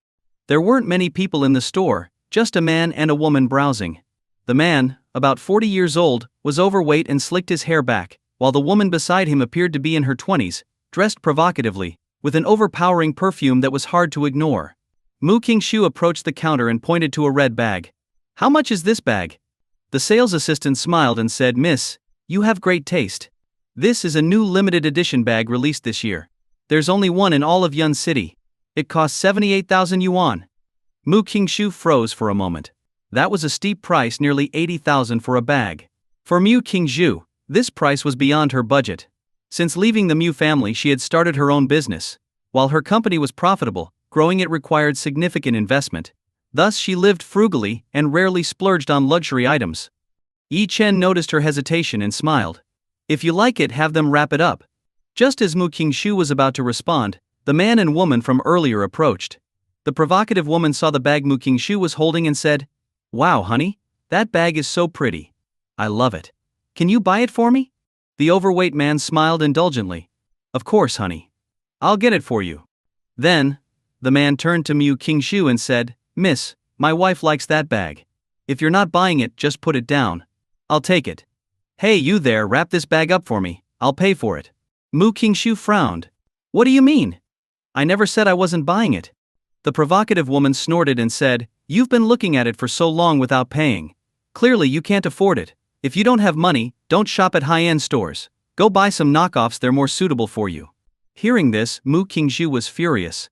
S1: There weren't many people in the store, just a man and a woman browsing. The man, about 40 years old, was overweight and slicked his hair back, while the woman beside him appeared to be in her 20s, dressed provocatively, with an overpowering perfume that was hard to ignore. Mu Qingshu approached the counter and pointed to a red bag. "How much is this bag?" The sales assistant smiled and said, "Miss, you have great taste. This is a new limited edition bag released this year. There's only one in all of Yun City. It costs 78,000 yuan." Mu Qingshu froze for a moment. That was a steep price, nearly 80,000 for a bag. For Mu Qingshu, this price was beyond her budget. Since leaving the Mu family, she had started her own business. While her company was profitable, growing it required significant investment. Thus she lived frugally and rarely splurged on luxury items. Yi Chen noticed her hesitation and smiled. "If you like it, have them wrap it up." Just as Mu Qingshu was about to respond, the man and woman from earlier approached. The provocative woman saw the bag Mu Qingshu was holding and said, "Wow, honey, that bag is so pretty. I love it. Can you buy it for me?" The overweight man smiled indulgently. "Of course, honey. I'll get it for you." Then, the man turned to Mu Qingshu and said, "Miss, my wife likes that bag. If you're not buying it, just put it down. I'll take it. Hey, you there, wrap this bag up for me, I'll pay for it. Mu Qingshu frowned. What do you mean? I never said I wasn't buying it. The provocative woman snorted and said, You've been looking at it for so long without paying. Clearly you can't afford it. If you don't have money, don't shop at high-end stores. Go buy some knockoffs, they're more suitable for you. Hearing this, Mu Qingshu was furious.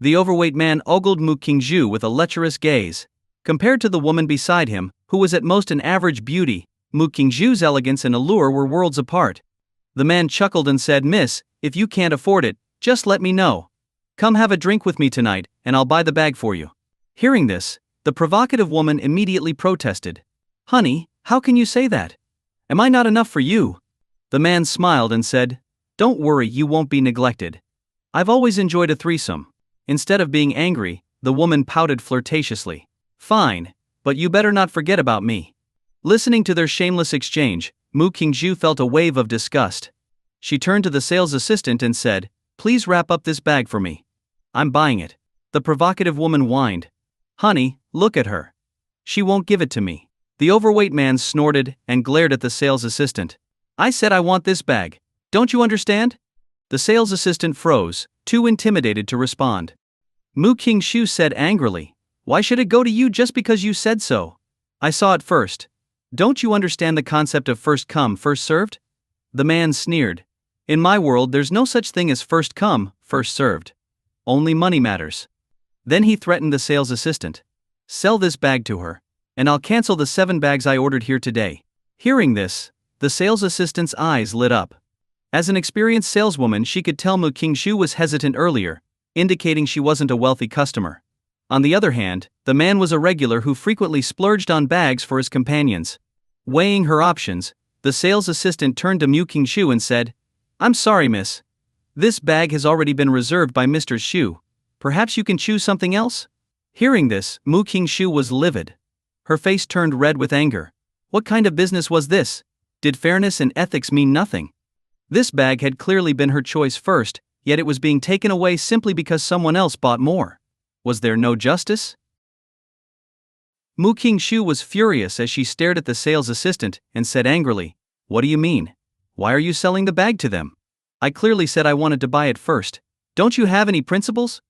S1: The overweight man ogled Mu Qingshu with a lecherous gaze. Compared to the woman beside him, who was at most an average beauty, Mu Qingshu's elegance and allure were worlds apart. The man chuckled and said, Miss, if you can't afford it, just let me know. Come have a drink with me tonight, and I'll buy the bag for you. Hearing this, the provocative woman immediately protested. Honey, how can you say that? Am I not enough for you? The man smiled and said, Don't worry, you won't be neglected. I've always enjoyed a threesome. Instead of being angry, the woman pouted flirtatiously. Fine, but you better not forget about me. Listening to their shameless exchange, Mu Qingshu felt a wave of disgust. She turned to the sales assistant and said, Please wrap up this bag for me. I'm buying it. The provocative woman whined. Honey, look at her. She won't give it to me. The overweight man snorted and glared at the sales assistant. I said I want this bag. Don't you understand? The sales assistant froze, too intimidated to respond. Mu Qingshu said angrily, Why should it go to you just because you said so? I saw it first. Don't you understand the concept of first come, first served? The man sneered. In my world, there's no such thing as first come, first served. Only money matters. Then he threatened the sales assistant. Sell this bag to her, and I'll cancel the 7 bags I ordered here today. Hearing this, the sales assistant's eyes lit up. As an experienced saleswoman, she could tell Mu Qingshu was hesitant earlier, indicating she wasn't a wealthy customer. On the other hand, the man was a regular who frequently splurged on bags for his companions. Weighing her options, the sales assistant turned to Mu Qingshu and said, I'm sorry, miss. This bag has already been reserved by Mr. Xu. Perhaps you can choose something else? Hearing this, Mu Qingshu was livid. Her face turned red with anger. What kind of business was this? Did fairness and ethics mean nothing? This bag had clearly been her choice first, yet it was being taken away simply because someone else bought more. Was there no justice? Mu Qingshu was furious as she stared at the sales assistant and said angrily, What do you mean? Why are you selling the bag to them? I clearly said I wanted to buy it first. Don't you have any principles?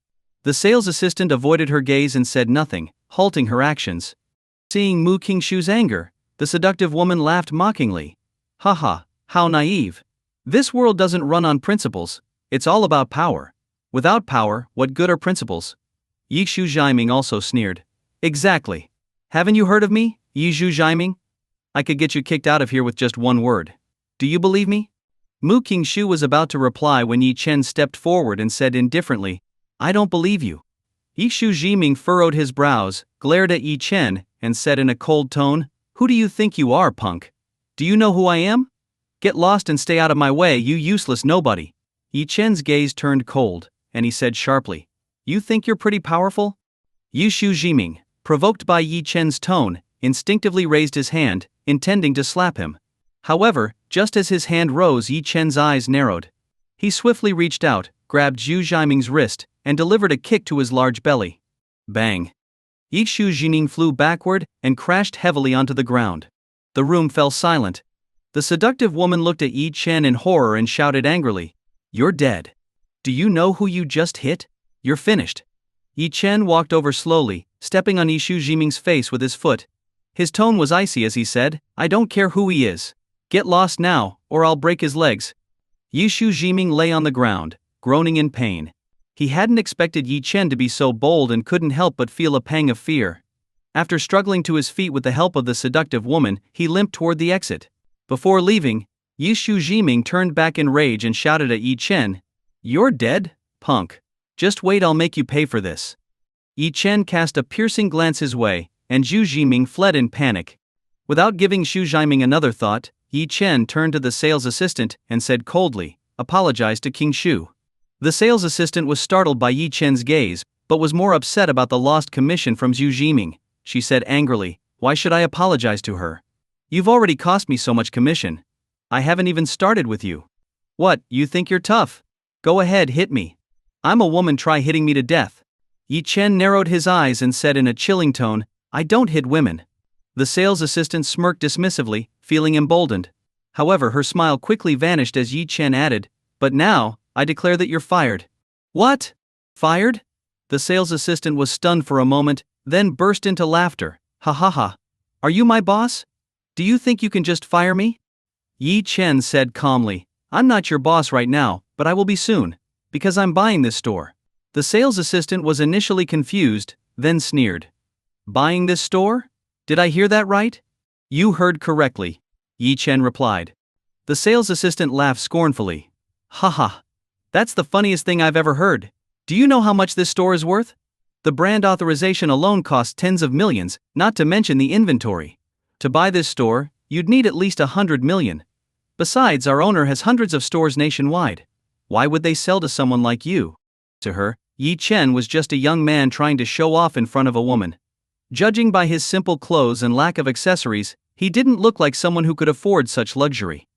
S1: The sales assistant avoided her gaze and said nothing, halting her actions. Seeing Mu Qingshu's anger, the seductive woman laughed mockingly. Haha, how naive. This world doesn't run on principles, it's all about power. Without power, what good are principles? Yixu Zhaiming also sneered. Exactly. Haven't you heard of me, Yixu Zhaiming? I could get you kicked out of here with just one word. Do you believe me? Mu Qingshu was about to reply when Yi Chen stepped forward and said indifferently, I don't believe you. Yixu Zhaiming furrowed his brows, glared at Yi Chen, and said in a cold tone, Who do you think you are, punk? Do you know who I am? Get lost and stay out of my way, you useless nobody. Yi Chen's gaze turned cold, and he said sharply, You think you're pretty powerful? Yixu Zhaiming, provoked by Yi Chen's tone, instinctively raised his hand, intending to slap him. However, just as his hand rose, Yi Chen's eyes narrowed. He swiftly reached out, grabbed Zhu Zhaiming's wrist, and delivered a kick to his large belly. Bang! Yixu Zhaiming flew backward and crashed heavily onto the ground. The room fell silent. The seductive woman looked at Yi Chen in horror and shouted angrily, You're dead. Do you know who you just hit? You're finished. Yi Chen walked over slowly, stepping on Yixu Zhaiming's face with his foot. His tone was icy as he said, I don't care who he is. Get lost now, or I'll break his legs. Yixu Zhaiming lay on the ground, groaning in pain. He hadn't expected Yi Chen to be so bold and couldn't help but feel a pang of fear. After struggling to his feet with the help of the seductive woman, he limped toward the exit. Before leaving, Yixu Zhaiming turned back in rage and shouted at Yi Chen, You're dead, punk. Just wait, I'll make you pay for this. Yi Chen cast a piercing glance his way, and Zhu Zhaiming fled in panic. Without giving Zhu Zhaiming another thought, Yi Chen turned to the sales assistant and said coldly, Apologize to Qingshu. The sales assistant was startled by Yi Chen's gaze, but was more upset about the lost commission from Zhu Zhaiming. She said angrily, Why should I apologize to her? You've already cost me so much commission. I haven't even started with you. What, you think you're tough? Go ahead, hit me. I'm a woman, try hitting me to death. Yi Chen narrowed his eyes and said in a chilling tone, I don't hit women. The sales assistant smirked dismissively, feeling emboldened. However, her smile quickly vanished as Yi Chen added, "But now, I declare that you're fired." "What? Fired?" The sales assistant was stunned for a moment, then burst into laughter. "Ha ha ha. Are you my boss? Do you think you can just fire me?" Yi Chen said calmly, "I'm not your boss right now, but I will be soon, because I'm buying this store." The sales assistant was initially confused, then sneered. "Buying this store? Did I hear that right?" "You heard correctly," Yi Chen replied. The sales assistant laughed scornfully. "Haha. That's the funniest thing I've ever heard. Do you know how much this store is worth? The brand authorization alone costs tens of millions, not to mention the inventory. To buy this store, you'd need at least 100 million. Besides, our owner has hundreds of stores nationwide. Why would they sell to someone like you?" To her, Yi Chen was just a young man trying to show off in front of a woman. Judging by his simple clothes and lack of accessories, he didn't look like someone who could afford such luxury.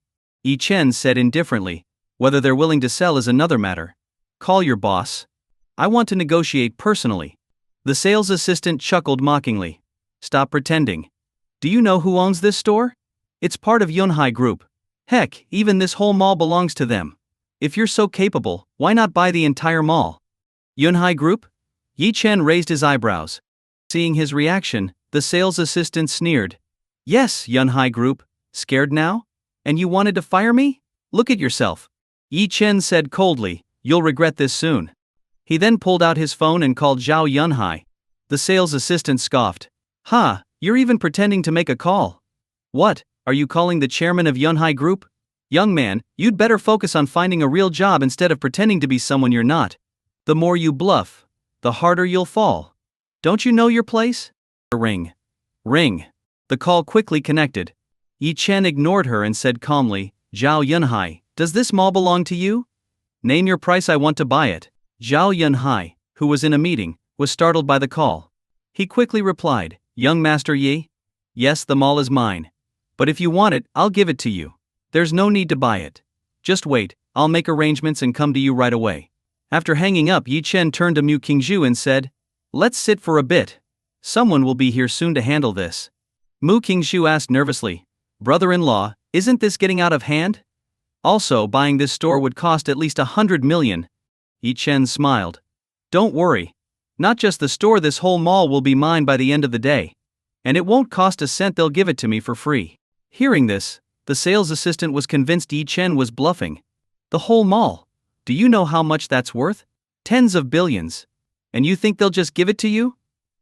S1: Yi Chen said indifferently, "Whether they're willing to sell is another matter. Call your boss. I want to negotiate personally." The sales assistant chuckled mockingly. "Stop pretending. Do you know who owns this store? It's part of Yunhai Group. Heck, even this whole mall belongs to them. If you're so capable, why not buy the entire mall?" "Yunhai Group?" Yi Chen raised his eyebrows. Seeing his reaction, the sales assistant sneered. "Yes, Yunhai Group. Scared now? And you wanted to fire me? Look at yourself." Yi Chen said coldly, "You'll regret this soon." He then pulled out his phone and called Zhao Yunhai. The sales assistant scoffed. "Ha, you're even pretending to make a call. What, are you calling the chairman of Yunhai Group? Young man, you'd better focus on finding a real job instead of pretending to be someone you're not. The more you bluff, the harder you'll fall. Don't you know your place?" Ring. Ring. The call quickly connected. Yi Chen ignored her and said calmly, "Zhao Yunhai, does this mall belong to you? Name your price, I want to buy it." Zhao Yunhai, who was in a meeting, was startled by the call. He quickly replied, "Young Master Yi? Yes, the mall is mine. But if you want it, I'll give it to you. There's no need to buy it. Just wait, I'll make arrangements and come to you right away." After hanging up, Yi Chen turned to Mu Qingzhu and said, "Let's sit for a bit. Someone will be here soon to handle this." Mu Qingzhu asked nervously, "Brother-in-law, isn't this getting out of hand? Also, buying this store would cost at least 100 million. Yi Chen smiled. "Don't worry. Not just the store, this whole mall will be mine by the end of the day. And it won't cost a cent, they'll give it to me for free." Hearing this, the sales assistant was convinced Yi Chen was bluffing. "The whole mall? Do you know how much that's worth? Tens of billions. And you think they'll just give it to you?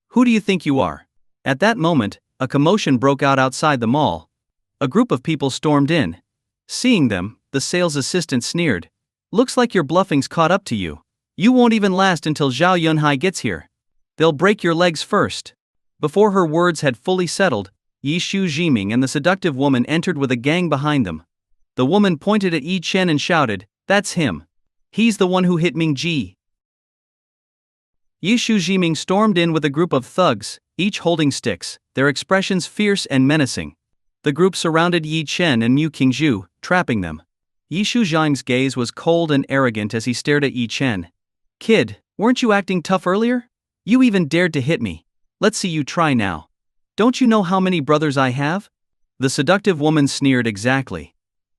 S1: Who do you think you are?" At that moment, a commotion broke out outside the mall. A group of people stormed in. Seeing them, the sales assistant sneered. "Looks like your bluffing's caught up to you. You won't even last until Zhao Yunhai gets here. They'll break your legs first." Before her words had fully settled, Yi Shu Jiming and the seductive woman entered with a gang behind them. The woman pointed at Yi Chen and shouted, "That's him. He's the one who hit Ming Ji." Yi Shu Jiming stormed in with a group of thugs, each holding sticks, their expressions fierce and menacing. The group surrounded Yi Chen and Mu Qingzhu, trapping them. Yi Shu Jiming's gaze was cold and arrogant as he stared at Yi Chen. "Kid, weren't you acting tough earlier? You even dared to hit me. Let's see you try now. Don't you know how many brothers I have?" The seductive woman sneered exactly.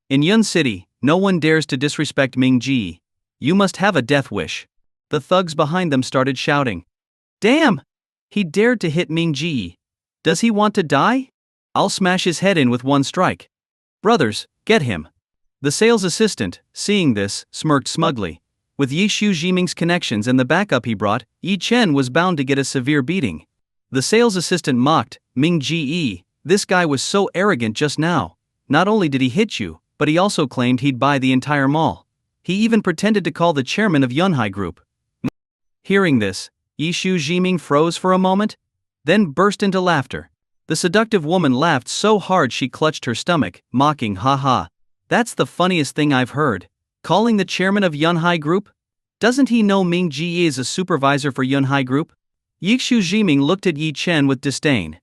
S1: "In Yun City, no one dares to disrespect Ming Ji. You must have a death wish." The thugs behind them started shouting. "Damn! He dared to hit Ming Ji. Does he want to die? I'll smash his head in with one strike. Brothers, get him." The sales assistant, seeing this, smirked smugly. With Yi Shu Jiming's connections and the backup he brought, Yi Chen was bound to get a severe beating. The sales assistant mocked, "Ming Ji, this guy was so arrogant just now. Not only did he hit you, but he also claimed he'd buy the entire mall. He even pretended to call the chairman of Yunhai Group." Hearing this, Yi Shu Jiming froze for a moment, then burst into laughter. The seductive woman laughed so hard she clutched her stomach, mocking, "Ha ha. That's the funniest thing I've heard. Calling the chairman of Yunhai Group? Doesn't he know Ming Ji is a supervisor for Yunhai Group?" Yi Shu Jiming looked at Yi Chen with disdain.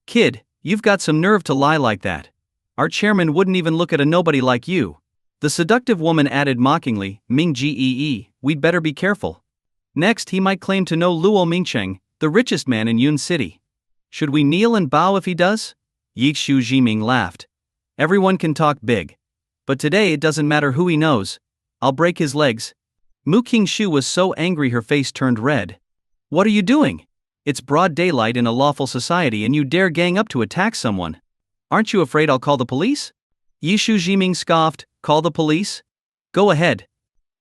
S1: "Kid, you've got some nerve to lie like that. Our chairman wouldn't even look at a nobody like you." The seductive woman added mockingly, "Ming Ji, we'd better be careful. Next, he might claim to know Luo Mingcheng, the richest man in Yun City. Should we kneel and bow if he does?" Yi Shu Jiming laughed. Everyone can talk big. But today it doesn't matter who he knows. I'll break his legs. Mu Qingshu was so angry her face turned red. What are you doing? It's broad daylight in a lawful society and you dare gang up to attack someone. Aren't you afraid I'll call the police? Yi Shu Jiming scoffed. Call the police? Go ahead.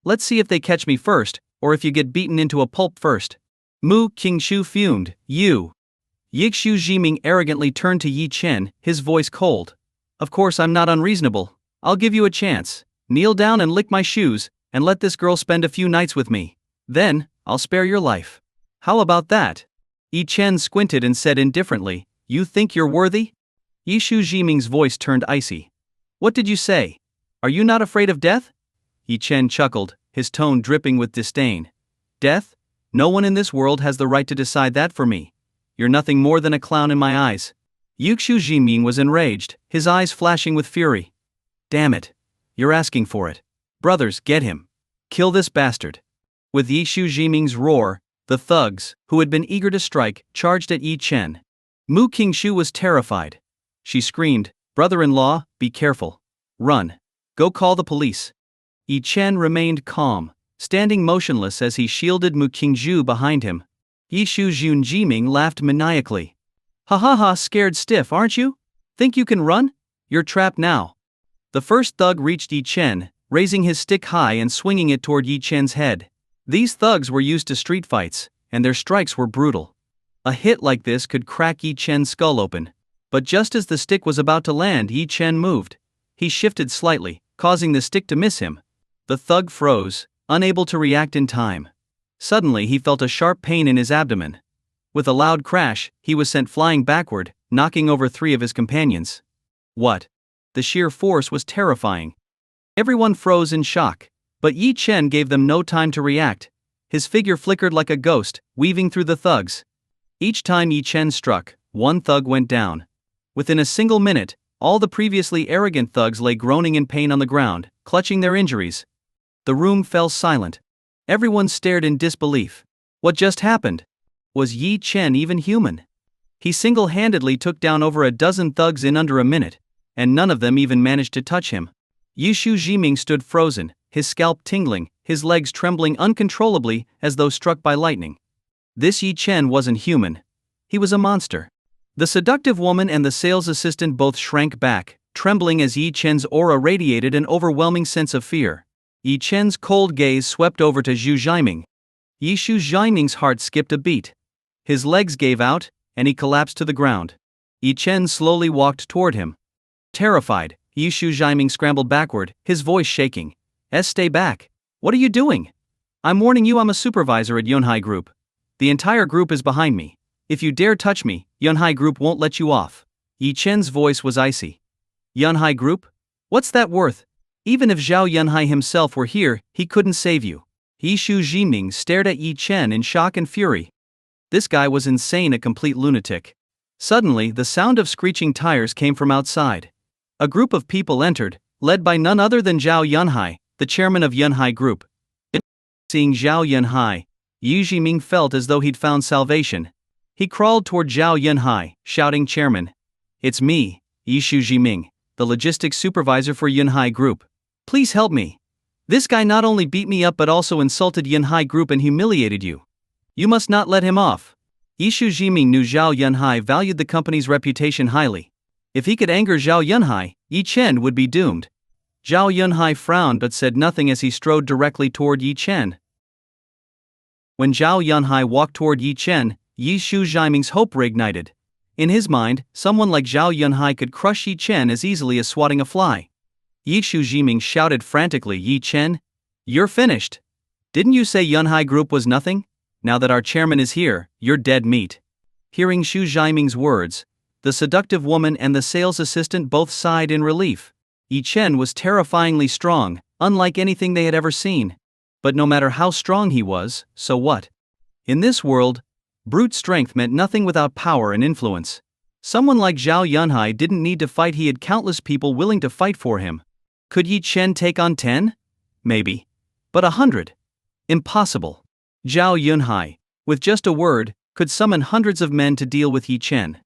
S1: Let's see if they catch me first, or if you get beaten into a pulp first. Mu Qingshu fumed. You. Yi Shu Jiming arrogantly turned to Yi Chen, his voice cold. Of course I'm not unreasonable. I'll give you a chance. Kneel down and lick my shoes, and let this girl spend a few nights with me. Then, I'll spare your life. How about that? Yi Chen squinted and said indifferently, You think you're worthy? Yi Shu Jiming's voice turned icy. What did you say? Are you not afraid of death? Yi Chen chuckled, his tone dripping with disdain. Death? No one in this world has the right to decide that for me. You're nothing more than a clown in my eyes. Yi Shu Jiming was enraged, his eyes flashing with fury. Damn it. You're asking for it. Brothers, get him. Kill this bastard. With Yi Shu Jiming's roar, the thugs, who had been eager to strike, charged at Yi Chen. Mu Qingshu was terrified. She screamed, Brother-in-law, be careful. Run. Go call the police. Yi Chen remained calm, standing motionless as he shielded Mu Qingshu behind him. Yi Shu Jiming laughed maniacally. Ha ha ha, scared stiff, aren't you? Think you can run? You're trapped now. The first thug reached Yi Chen, raising his stick high and swinging it toward Yi Chen's head. These thugs were used to street fights, and their strikes were brutal. A hit like this could crack Yi Chen's skull open. But just as the stick was about to land, Yi Chen moved. He shifted slightly, causing the stick to miss him. The thug froze, unable to react in time. Suddenly he felt a sharp pain in his abdomen. With a loud crash, he was sent flying backward, knocking over 3 of his companions. What? The sheer force was terrifying. Everyone froze in shock, but Yi Chen gave them no time to react. His figure flickered like a ghost, weaving through the thugs. Each time Yi Chen struck, 1 thug went down. Within a single minute, all the previously arrogant thugs lay groaning in pain on the ground, clutching their injuries. The room fell silent. Everyone stared in disbelief. What just happened? Was Yi Chen even human? He single-handedly took down over a dozen thugs in under a minute, and none of them even managed to touch him. Yi Shu Jiming stood frozen, his scalp tingling, his legs trembling uncontrollably as though struck by lightning. This Yi Chen wasn't human. He was a monster. The seductive woman and the sales assistant both shrank back, trembling as Yi Chen's aura radiated an overwhelming sense of fear. Yi Chen's cold gaze swept over to Zhu Jiming. Yi Shu Jiming's heart skipped a beat. His legs gave out, and he collapsed to the ground. Yi Chen slowly walked toward him. Terrified, Yi Shu Jiming scrambled backward, his voice shaking. Stay back. What are you doing? I'm warning you, I'm a supervisor at Yunhai Group. The entire group is behind me. If you dare touch me, Yunhai Group won't let you off. Yi Chen's voice was icy. Yunhai Group? What's that worth? Even if Zhao Yunhai himself were here, he couldn't save you. Yi Shu Jiming stared at Yi Chen in shock and fury. This guy was insane, a complete lunatic. Suddenly, the sound of screeching tires came from outside. A group of people entered, led by none other than Zhao Yunhai, the chairman of Yunhai Group. Seeing Zhao Yunhai, Yi Jiming felt as though he'd found salvation. He crawled toward Zhao Yunhai, shouting, Chairman. It's me, Yi Shu Jiming, the logistics supervisor for Yunhai Group. Please help me. This guy not only beat me up but also insulted Yunhai Group and humiliated you. You must not let him off. Yi Shu Jiming knew Zhao Yunhai valued the company's reputation highly. If he could anger Zhao Yunhai, Yi Chen would be doomed. Zhao Yunhai frowned but said nothing as he strode directly toward Yi Chen. When Zhao Yunhai walked toward Yi Chen, Yi Shu Jiming's hope reignited. In his mind, someone like Zhao Yunhai could crush Yi Chen as easily as swatting a fly. Yi Shu Jiming shouted frantically, Yi Chen, you're finished. Didn't you say Yunhai Group was nothing? Now that our chairman is here, you're dead meat. Hearing Shu Jiming's words, the seductive woman and the sales assistant both sighed in relief. Yi Chen was terrifyingly strong, unlike anything they had ever seen. But no matter how strong he was, so what? In this world, brute strength meant nothing without power and influence. Someone like Zhao Yunhai didn't need to fight, he had countless people willing to fight for him. Could Yi Chen take on 10? Maybe. But 100? Impossible. Zhao Yunhai, with just a word, could summon hundreds of men to deal with Yi Chen.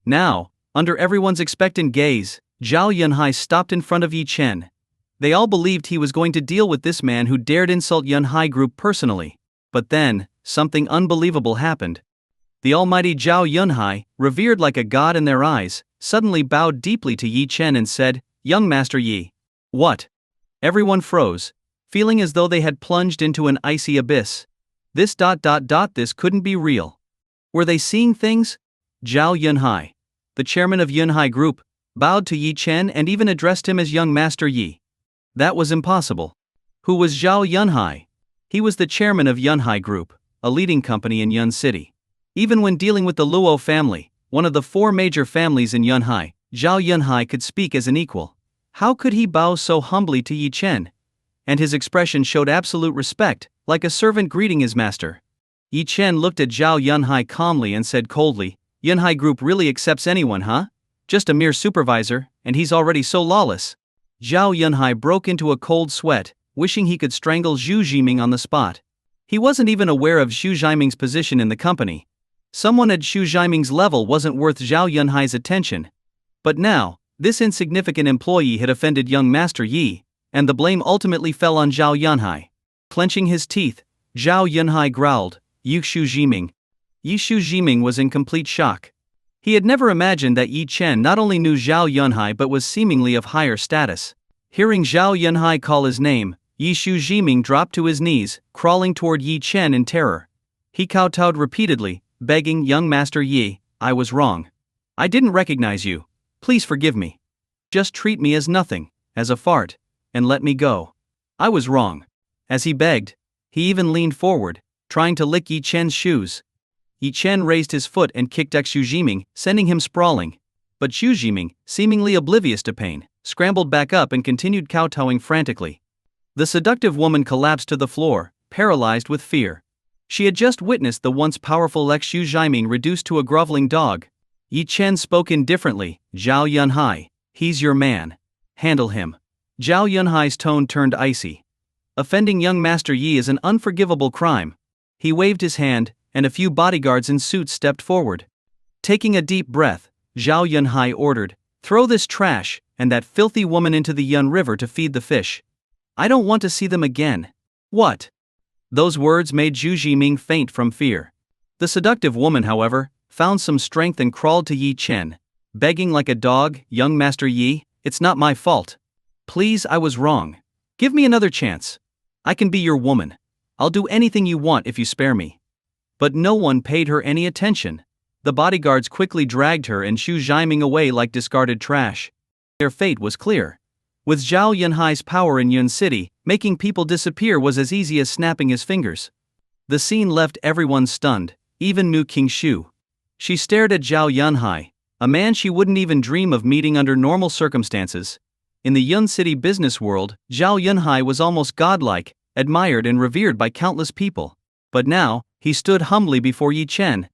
S1: Now, Under everyone's expectant gaze, Zhao Yunhai stopped in front of Yi Chen. They all believed he was going to deal with this man who dared insult Yunhai Group personally. But then, something unbelievable happened. The almighty Zhao Yunhai, revered like a god in their eyes, suddenly bowed deeply to Yi Chen and said, "Young Master Yi." What? Everyone froze, feeling as though they had plunged into an icy abyss. This couldn't be real. Were they seeing things? Zhao Yunhai, the chairman of Yunhai Group, bowed to Yi Chen and even addressed him as Young Master Yi. That was impossible. Who was Zhao Yunhai? He was the chairman of Yunhai Group, a leading company in Yun City. Even when dealing with the Luo family, one of the 4 major families in Yunhai, Zhao Yunhai could speak as an equal. How could he bow so humbly to Yi Chen? And his expression showed absolute respect, like a servant greeting his master. Yi Chen looked at Zhao Yunhai calmly and said coldly, "Yunhai Group really accepts anyone, huh? Just a mere supervisor, and he's already so lawless." Zhao Yunhai broke into a cold sweat, wishing he could strangle Zhu Jiming on the spot. He wasn't even aware of Zhu Jiming's position in the company. Someone at Zhu Jiming's level wasn't worth Zhao Yunhai's attention. But now, this insignificant employee had offended young Master Yi, and the blame ultimately fell on Zhao Yunhai. Clenching his teeth, Zhao Yunhai growled, "You Zhu Jiming." Yi Zhu Jiming was in complete shock. He had never imagined that Yi Chen not only knew Zhao Yunhai but was seemingly of higher status. Hearing Zhao Yunhai call his name, Yi Zhu Jiming dropped to his knees, crawling toward Yi Chen in terror. He kowtowed repeatedly, begging, "Young Master Yi, I was wrong. I didn't recognize you. Please forgive me. Just treat me as nothing, as a fart, and let me go. I was wrong." As he begged, he even leaned forward, trying to lick Yi Chen's shoes. Yi Chen raised his foot and kicked Xu Jiming, sending him sprawling. But Xu Jiming, seemingly oblivious to pain, scrambled back up and continued kowtowing frantically. The seductive woman collapsed to the floor, paralyzed with fear. She had just witnessed the once powerful Xu Jiming reduced to a groveling dog. Yi Chen spoke indifferently, "Zhao Yunhai, he's your man. Handle him." Zhao Yunhai's tone turned icy. Offending young Master Yi is an unforgivable crime. He waved his hand, and a few bodyguards in suits stepped forward. Taking a deep breath, Zhao Yunhai ordered, "Throw this trash and that filthy woman into the Yun River to feed the fish. I don't want to see them again." What? Those words made Zhu Jiming faint from fear. The seductive woman, however, found some strength and crawled to Yi Chen, begging like a dog, "Young Master Yi, it's not my fault. Please, I was wrong. Give me another chance. I can be your woman. I'll do anything you want if you spare me." But no one paid her any attention. The bodyguards quickly dragged her and Xu Jiming away like discarded trash. Their fate was clear. With Zhao Yunhai's power in Yun City, making people disappear was as easy as snapping his fingers. The scene left everyone stunned, even Mu Qingshu. She stared at Zhao Yunhai, a man she wouldn't even dream of meeting under normal circumstances. In the Yun City business world, Zhao Yunhai was almost godlike, admired and revered by countless people. But now, he stood humbly before Yi Chen.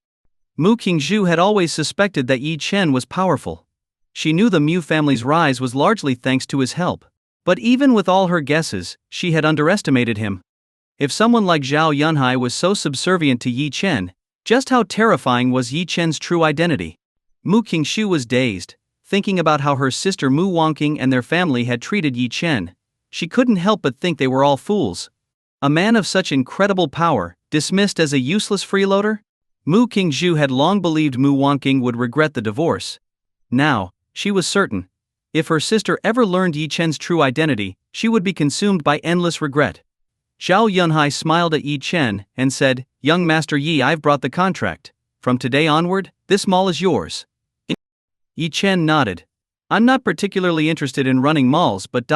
S1: Mu Qingshu had always suspected that Yi Chen was powerful. She knew the Mu family's rise was largely thanks to his help. But even with all her guesses, she had underestimated him. If someone like Zhao Yunhai was so subservient to Yi Chen, just how terrifying was Yi Chen's true identity? Mu Qingshu was dazed, thinking about how her sister Mu Wangqing and their family had treated Yi Chen. She couldn't help but think they were all fools. A man of such incredible power, dismissed as a useless freeloader? Mu Qingshu had long believed Mu Wangqing would regret the divorce. Now, she was certain. If her sister ever learned Yi Chen's true identity, she would be consumed by endless regret. Zhao Yunhai smiled at Yi Chen and said, "Young Master Yi, I've brought the contract. From today onward, this mall is yours." Yi Chen nodded. "I'm not particularly interested in running malls, but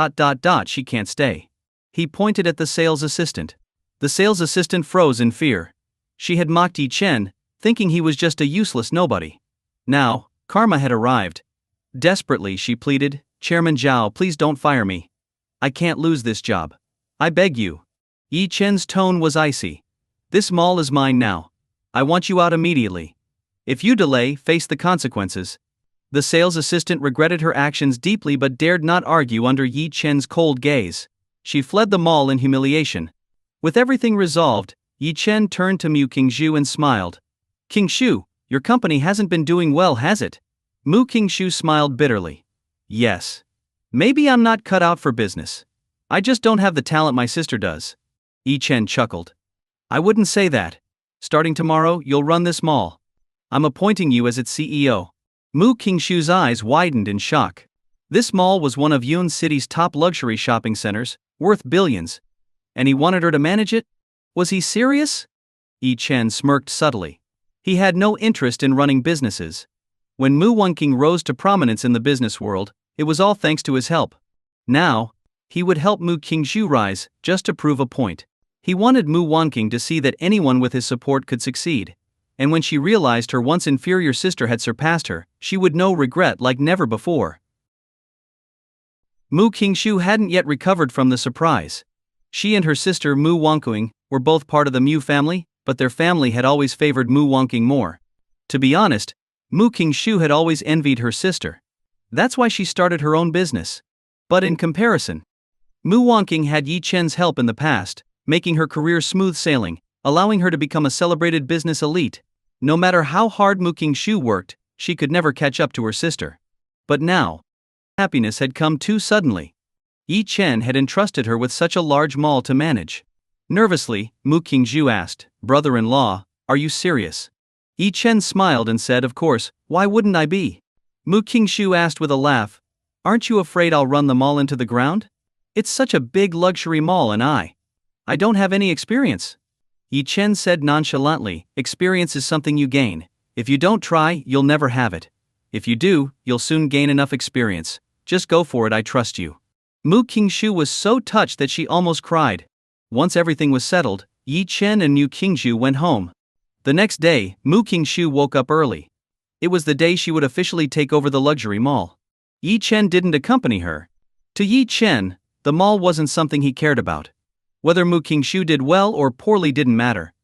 S1: she can't stay." He pointed at the sales assistant. The sales assistant froze in fear. She had mocked Yi Chen, thinking he was just a useless nobody. Now, karma had arrived. Desperately, she pleaded, "Chairman Zhao, please don't fire me. I can't lose this job. I beg you." Yi Chen's tone was icy. "This mall is mine now. I want you out immediately. If you delay, face the consequences." The sales assistant regretted her actions deeply but dared not argue under Yi Chen's cold gaze. She fled the mall in humiliation. With everything resolved, Yi Chen turned to Mu Qingshu and smiled. "Qingshu, your company hasn't been doing well, has it? Mu Qingshu smiled bitterly. Yes. Maybe I'm not cut out for business. I just don't have the talent my sister does. Yi Chen chuckled. I wouldn't say that. Starting tomorrow, you'll run this mall. I'm appointing you as its CEO. Mu Qingshu's eyes widened in shock. This mall was one of Yun City's top luxury shopping centers, worth billions. And he wanted her to manage it? Was he serious? Yi Chen smirked subtly. He had no interest in running businesses. When Mu Wangqing rose to prominence in the business world, it was all thanks to his help. Now, he would help Mu Qingshu rise, just to prove a point. He wanted Mu Wangqing to see that anyone with his support could succeed. And when she realized her once inferior sister had surpassed her, she would know regret like never before. Mu Qingshu hadn't yet recovered from the surprise. She and her sister Mu Wangqing were both part of the Mu family, but their family had always favored Mu Wangqing more. To be honest, Mu Qingshu had always envied her sister. That's why she started her own business. But in comparison, Mu Wangqing had Yi Chen's help in the past, making her career smooth sailing, allowing her to become a celebrated business elite. No matter how hard Mu Qingshu worked, she could never catch up to her sister. But now, happiness had come too suddenly. Yi Chen had entrusted her with such a large mall to manage. Nervously, Mu Qingshu asked, "Brother-in-law, are you serious?" Yi Chen smiled and said, "Of course, why wouldn't I be?" Mu Qingshu asked with a laugh, "Aren't you afraid I'll run the mall into the ground? It's such a big luxury mall and I don't have any experience." Yi Chen said nonchalantly, "Experience is something you gain. If you don't try, you'll never have it. If you do, you'll soon gain enough experience. Just go for it, I trust you." Mu Qingshu was so touched that she almost cried. Once everything was settled, Yi Chen and Mu Qingshu went home. The next day, Mu Qingshu woke up early. It was the day she would officially take over the luxury mall. Yi Chen didn't accompany her. To Yi Chen, the mall wasn't something he cared about. Whether Mu Qingshu did well or poorly didn't matter.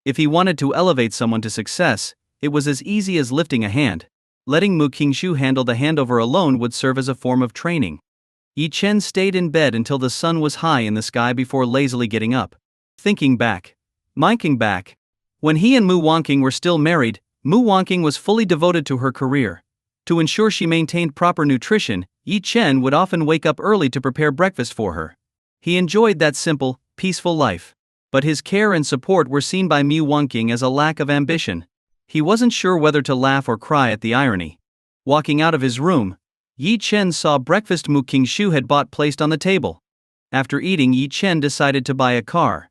S1: If he wanted to elevate someone to success, it was as easy as lifting a hand. Letting Mu Qingshu handle the handover alone would serve as a form of training. Yi Chen stayed in bed until the sun was high in the sky before lazily getting up. Thinking back. When he and Mu Wangqing were still married, Mu Wangqing was fully devoted to her career. To ensure she maintained proper nutrition, Yi Chen would often wake up early to prepare breakfast for her. He enjoyed that simple, peaceful life. But his care and support were seen by Mu Wangqing as a lack of ambition. He wasn't sure whether to laugh or cry at the irony. Walking out of his room, Yi Chen saw breakfast Mu Qingshu had bought placed on the table. After eating, Yi Chen decided to buy a car.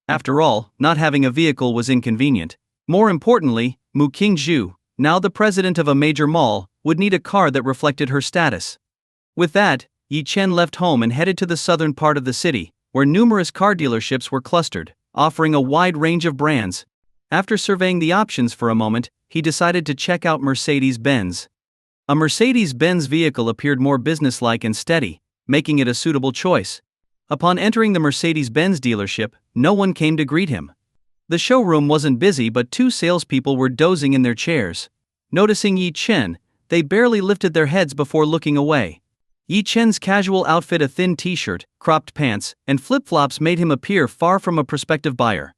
S1: After all, not having a vehicle was inconvenient. More importantly, Mu Qingshu, now the president of a major mall, would need a car that reflected her status. With that, Yi Chen left home and headed to the southern part of the city, where numerous car dealerships were clustered, offering a wide range of brands. After surveying the options for a moment, he decided to check out Mercedes-Benz. A Mercedes-Benz vehicle appeared more businesslike and steady, making it a suitable choice. Upon entering the Mercedes-Benz dealership, no one came to greet him. The showroom wasn't busy, but two salespeople were dozing in their chairs. Noticing Yi Chen, they barely lifted their heads before looking away. Yi Chen's casual outfit, a thin t-shirt, cropped pants, and flip-flops made him appear far from a prospective buyer.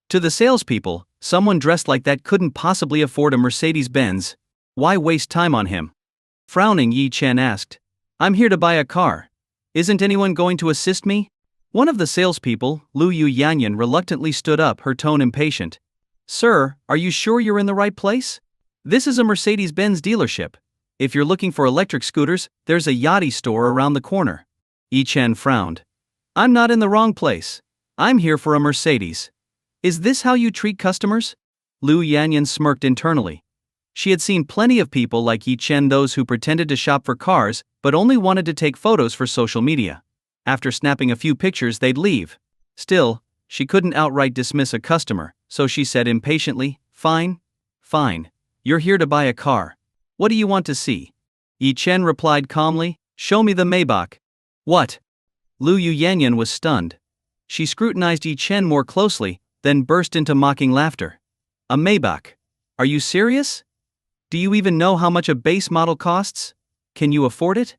S1: To the salespeople, someone dressed like that couldn't possibly afford a Mercedes-Benz. Why waste time on him? Frowning, Yi Chen asked, "I'm here to buy a car. Isn't anyone going to assist me?" One of the salespeople, Lu Yu Yanyan, reluctantly stood up, her tone impatient. "Sir, are you sure you're in the right place? This is a Mercedes-Benz dealership. If you're looking for electric scooters, there's a Yachty store around the corner." Yi Chen frowned. "I'm not in the wrong place. I'm here for a Mercedes. Is this how you treat customers?" Lu Yanyan smirked internally. She had seen plenty of people like Yi Chen, those who pretended to shop for cars but only wanted to take photos for social media. After snapping a few pictures, they'd leave. Still, she couldn't outright dismiss a customer, so she said impatiently, Fine. You're here to buy a car. What do you want to see?" Yi Chen replied calmly, "Show me the Maybach." "What?" Lu Yu Yanyan was stunned. She scrutinized Yi Chen more closely, then burst into mocking laughter. "A Maybach? Are you serious? Do you even know how much a base model costs? Can you afford it?"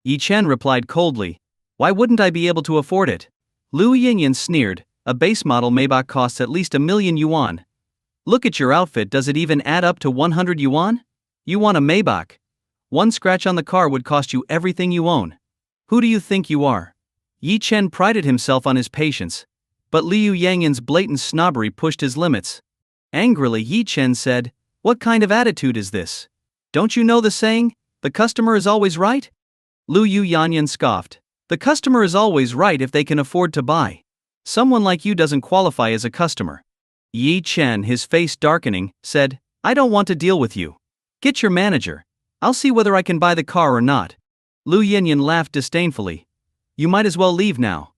S1: Yi Chen replied coldly, "Why wouldn't I be able to afford it?" Lu Yanyan sneered, "A base model Maybach costs at least 1,000,000 yuan. Look at your outfit, does it even add up to 100 yuan? You want a Maybach? One scratch on the car would cost you everything you own. Who do you think you are? Yi Chen prided himself on his patience, but Liu Yangyan's blatant snobbery pushed his limits. Angrily, Yi Chen said, "What kind of attitude is this? Don't you know the saying, the customer is always right?" Liu Yangyan scoffed. "The customer is always right if they can afford to buy. Someone like you doesn't qualify as a customer." Yi Chen, his face darkening, said, "I don't want to deal with you. Get your manager. I'll see whether I can buy the car or not." Liu Yangyan laughed disdainfully. "You might as well leave now.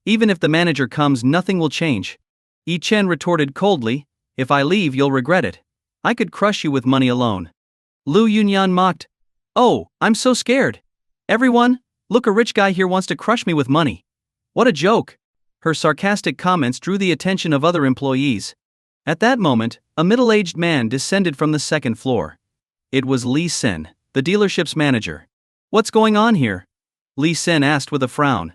S1: Even if the manager comes, nothing will change." Yi Chen retorted coldly, "If I leave, you'll regret it. I could crush you with money alone." Liu Yunyan mocked, "Oh, I'm so scared. Everyone, look, a rich guy here wants to crush me with money. What a joke." Her sarcastic comments drew the attention of other employees. At that moment, a middle-aged man descended from the second floor. It was Li Sen, the dealership's manager. "What's going on here?" Li Sen asked with a frown.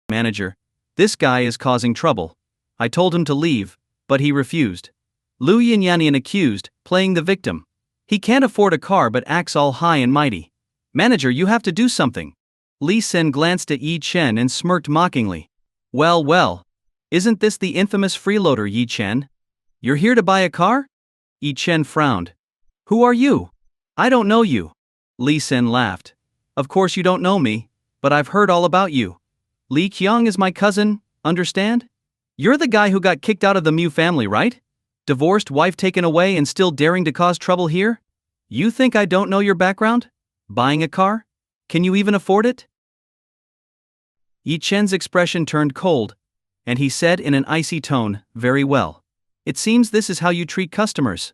S1: "Manager, this guy is causing trouble. I told him to leave, but he refused." Liu Yinyanyan accused, playing the victim. "He can't afford a car but acts all high and mighty. Manager, you have to do something." Li Sen glanced at Yi Chen and smirked mockingly. Well, well. Isn't this the infamous freeloader Yi Chen? You're here to buy a car?" Yi Chen frowned. "Who are you?" "I don't know you." Li Sen laughed. "Of course you don't know me, but I've heard all about you. Li Qiang is my cousin, understand? You're the guy who got kicked out of the Mu family, right? Divorced, wife taken away, and still daring to cause trouble here? You think I don't know your background? Buying a car? Can you even afford it?" Yi Chen's expression turned cold, and he said in an icy tone, "Very well. It seems this is how you treat customers.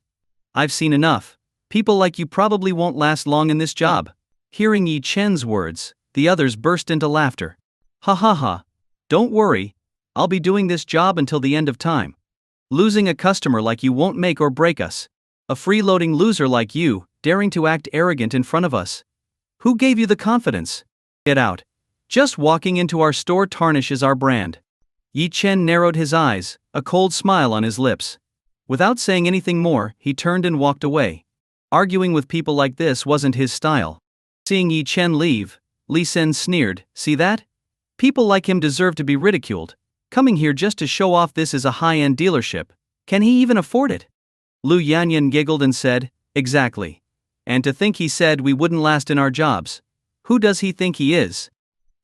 S1: I've seen enough. People like you probably won't last long in this job." Hearing Yi Chen's words, the others burst into laughter. "Ha ha ha. Don't worry, I'll be doing this job until the end of time. Losing a customer like you won't make or break us. A freeloading loser like you, daring to act arrogant in front of us. Who gave you the confidence? Get out. Just walking into our store tarnishes our brand." Yi Chen narrowed his eyes, a cold smile on his lips. Without saying anything more, he turned and walked away. Arguing with people like this wasn't his style. Seeing Yi Chen leave, Li Sen sneered, "See that? People like him deserve to be ridiculed. Coming here just to show off this is a high-end dealership. Can he even afford it?" Liu Yanyan giggled and said, "Exactly. And to think he said we wouldn't last in our jobs. Who does he think he is?"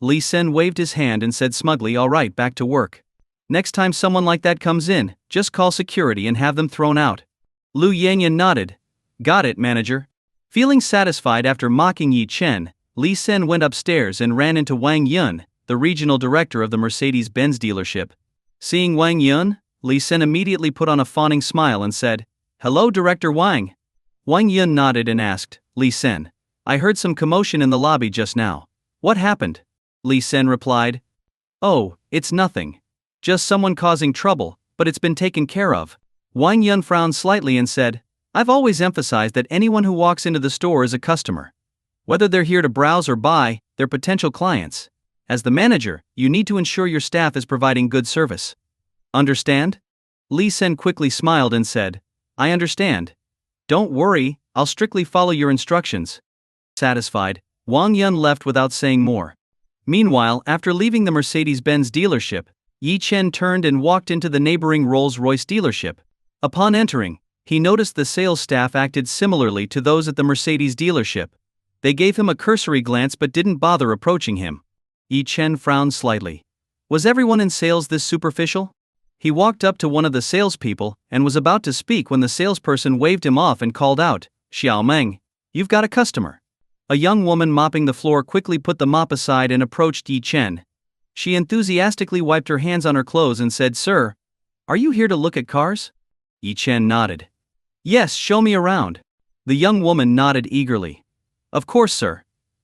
S1: Li Sen waved his hand and said smugly, "All right, back to work. Next time someone like that comes in, just call security and have them thrown out." Liu Yanyan nodded. "Got it, manager." Feeling satisfied after mocking Yi Chen, Li Sen went upstairs and ran into Wang Yun, the regional director of the Mercedes-Benz dealership. Seeing Wang Yun, Li Sen immediately put on a fawning smile and said, "Hello, Director Wang." Wang Yun nodded and asked, "Li Sen, I heard some commotion in the lobby just now. What happened?" Li Sen replied, "Oh, it's nothing. Just someone causing trouble, but it's been taken care of." Wang Yun frowned slightly and said, "I've always emphasized that anyone who walks into the store is a customer. Whether they're here to browse or buy, they're potential clients. As the manager, you need to ensure your staff is providing good service. Understand?" Li Sen quickly smiled and said, "I understand. Don't worry, I'll strictly follow your instructions." Satisfied, Wang Yun left without saying more. Meanwhile, after leaving the Mercedes-Benz dealership, Yi Chen turned and walked into the neighboring Rolls-Royce dealership. Upon entering, he noticed the sales staff acted similarly to those at the Mercedes dealership. They gave him a cursory glance but didn't bother approaching him. Yi Chen frowned slightly. Was everyone in sales this superficial? He walked up to one of the salespeople and was about to speak when the salesperson waved him off and called out, "Xiao Meng, you've got a customer." A young woman mopping the floor quickly put the mop aside and approached Yi Chen. She enthusiastically wiped her hands on her clothes and said, "Sir, are you here to look at cars?" Yi Chen nodded. "Yes, show me around." The young woman nodded eagerly. "Of course, sir.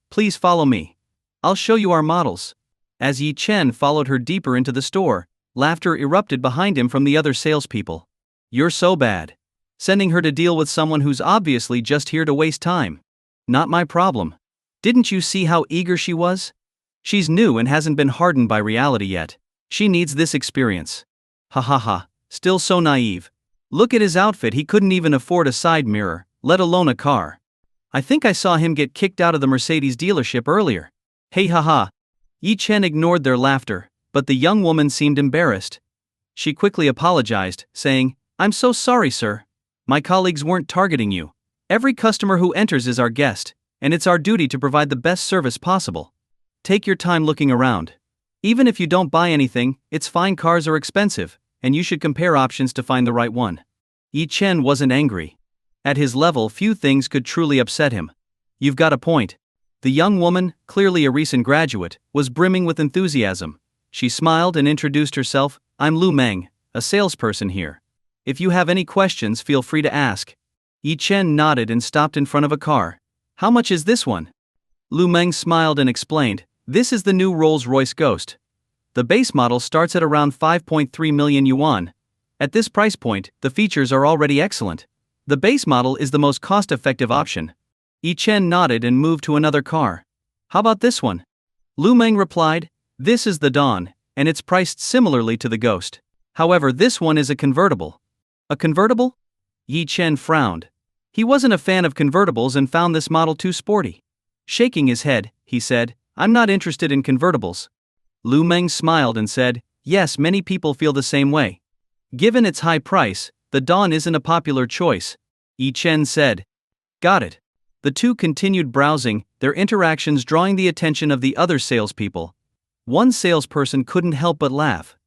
S1: Please follow me. I'll show you our models." As Yi Chen followed her deeper into the store, laughter erupted behind him from the other salespeople. "You're so bad. Sending her to deal with someone who's obviously just here to waste time. Not my problem. Didn't you see how eager she was? She's new and hasn't been hardened by reality yet. She needs this experience." Ha ha ha, still so naive. Look at his outfit, he couldn't even afford a side mirror, let alone a car. I think I saw him get kicked out of the Mercedes dealership earlier. Hey haha. Yi Chen ignored their laughter, but the young woman seemed embarrassed. She quickly apologized, saying, I'm so sorry, sir. My colleagues weren't targeting you. Every customer who enters is our guest, and it's our duty to provide the best service possible. Take your time looking around. Even if you don't buy anything, it's fine. Cars are expensive, and you should compare options to find the right one. Yi Chen wasn't angry. At his level, few things could truly upset him. You've got a point. The young woman, clearly a recent graduate, was brimming with enthusiasm. She smiled and introduced herself. I'm Lu Meng, a salesperson here. If you have any questions, feel free to ask. Yi Chen nodded and stopped in front of a car. How much is this one? Lu Meng smiled and explained, this is the new Rolls-Royce Ghost. The base model starts at around 5.3 million yuan. At this price point, the features are already excellent. The base model is the most cost-effective option. Yi Chen nodded and moved to another car. How about this one? Lu Meng replied, this is the Dawn, and it's priced similarly to the Ghost. However, this one is a convertible. A convertible? Yi Chen frowned. He wasn't a fan of convertibles and found this model too sporty. Shaking his head, he said, I'm not interested in convertibles. Lu Meng smiled and said, yes, many people feel the same way. Given its high price, the Dawn isn't a popular choice, Yi Chen said. Got it. The two continued browsing, their interactions drawing the attention of the other salespeople. One salesperson couldn't help but laugh.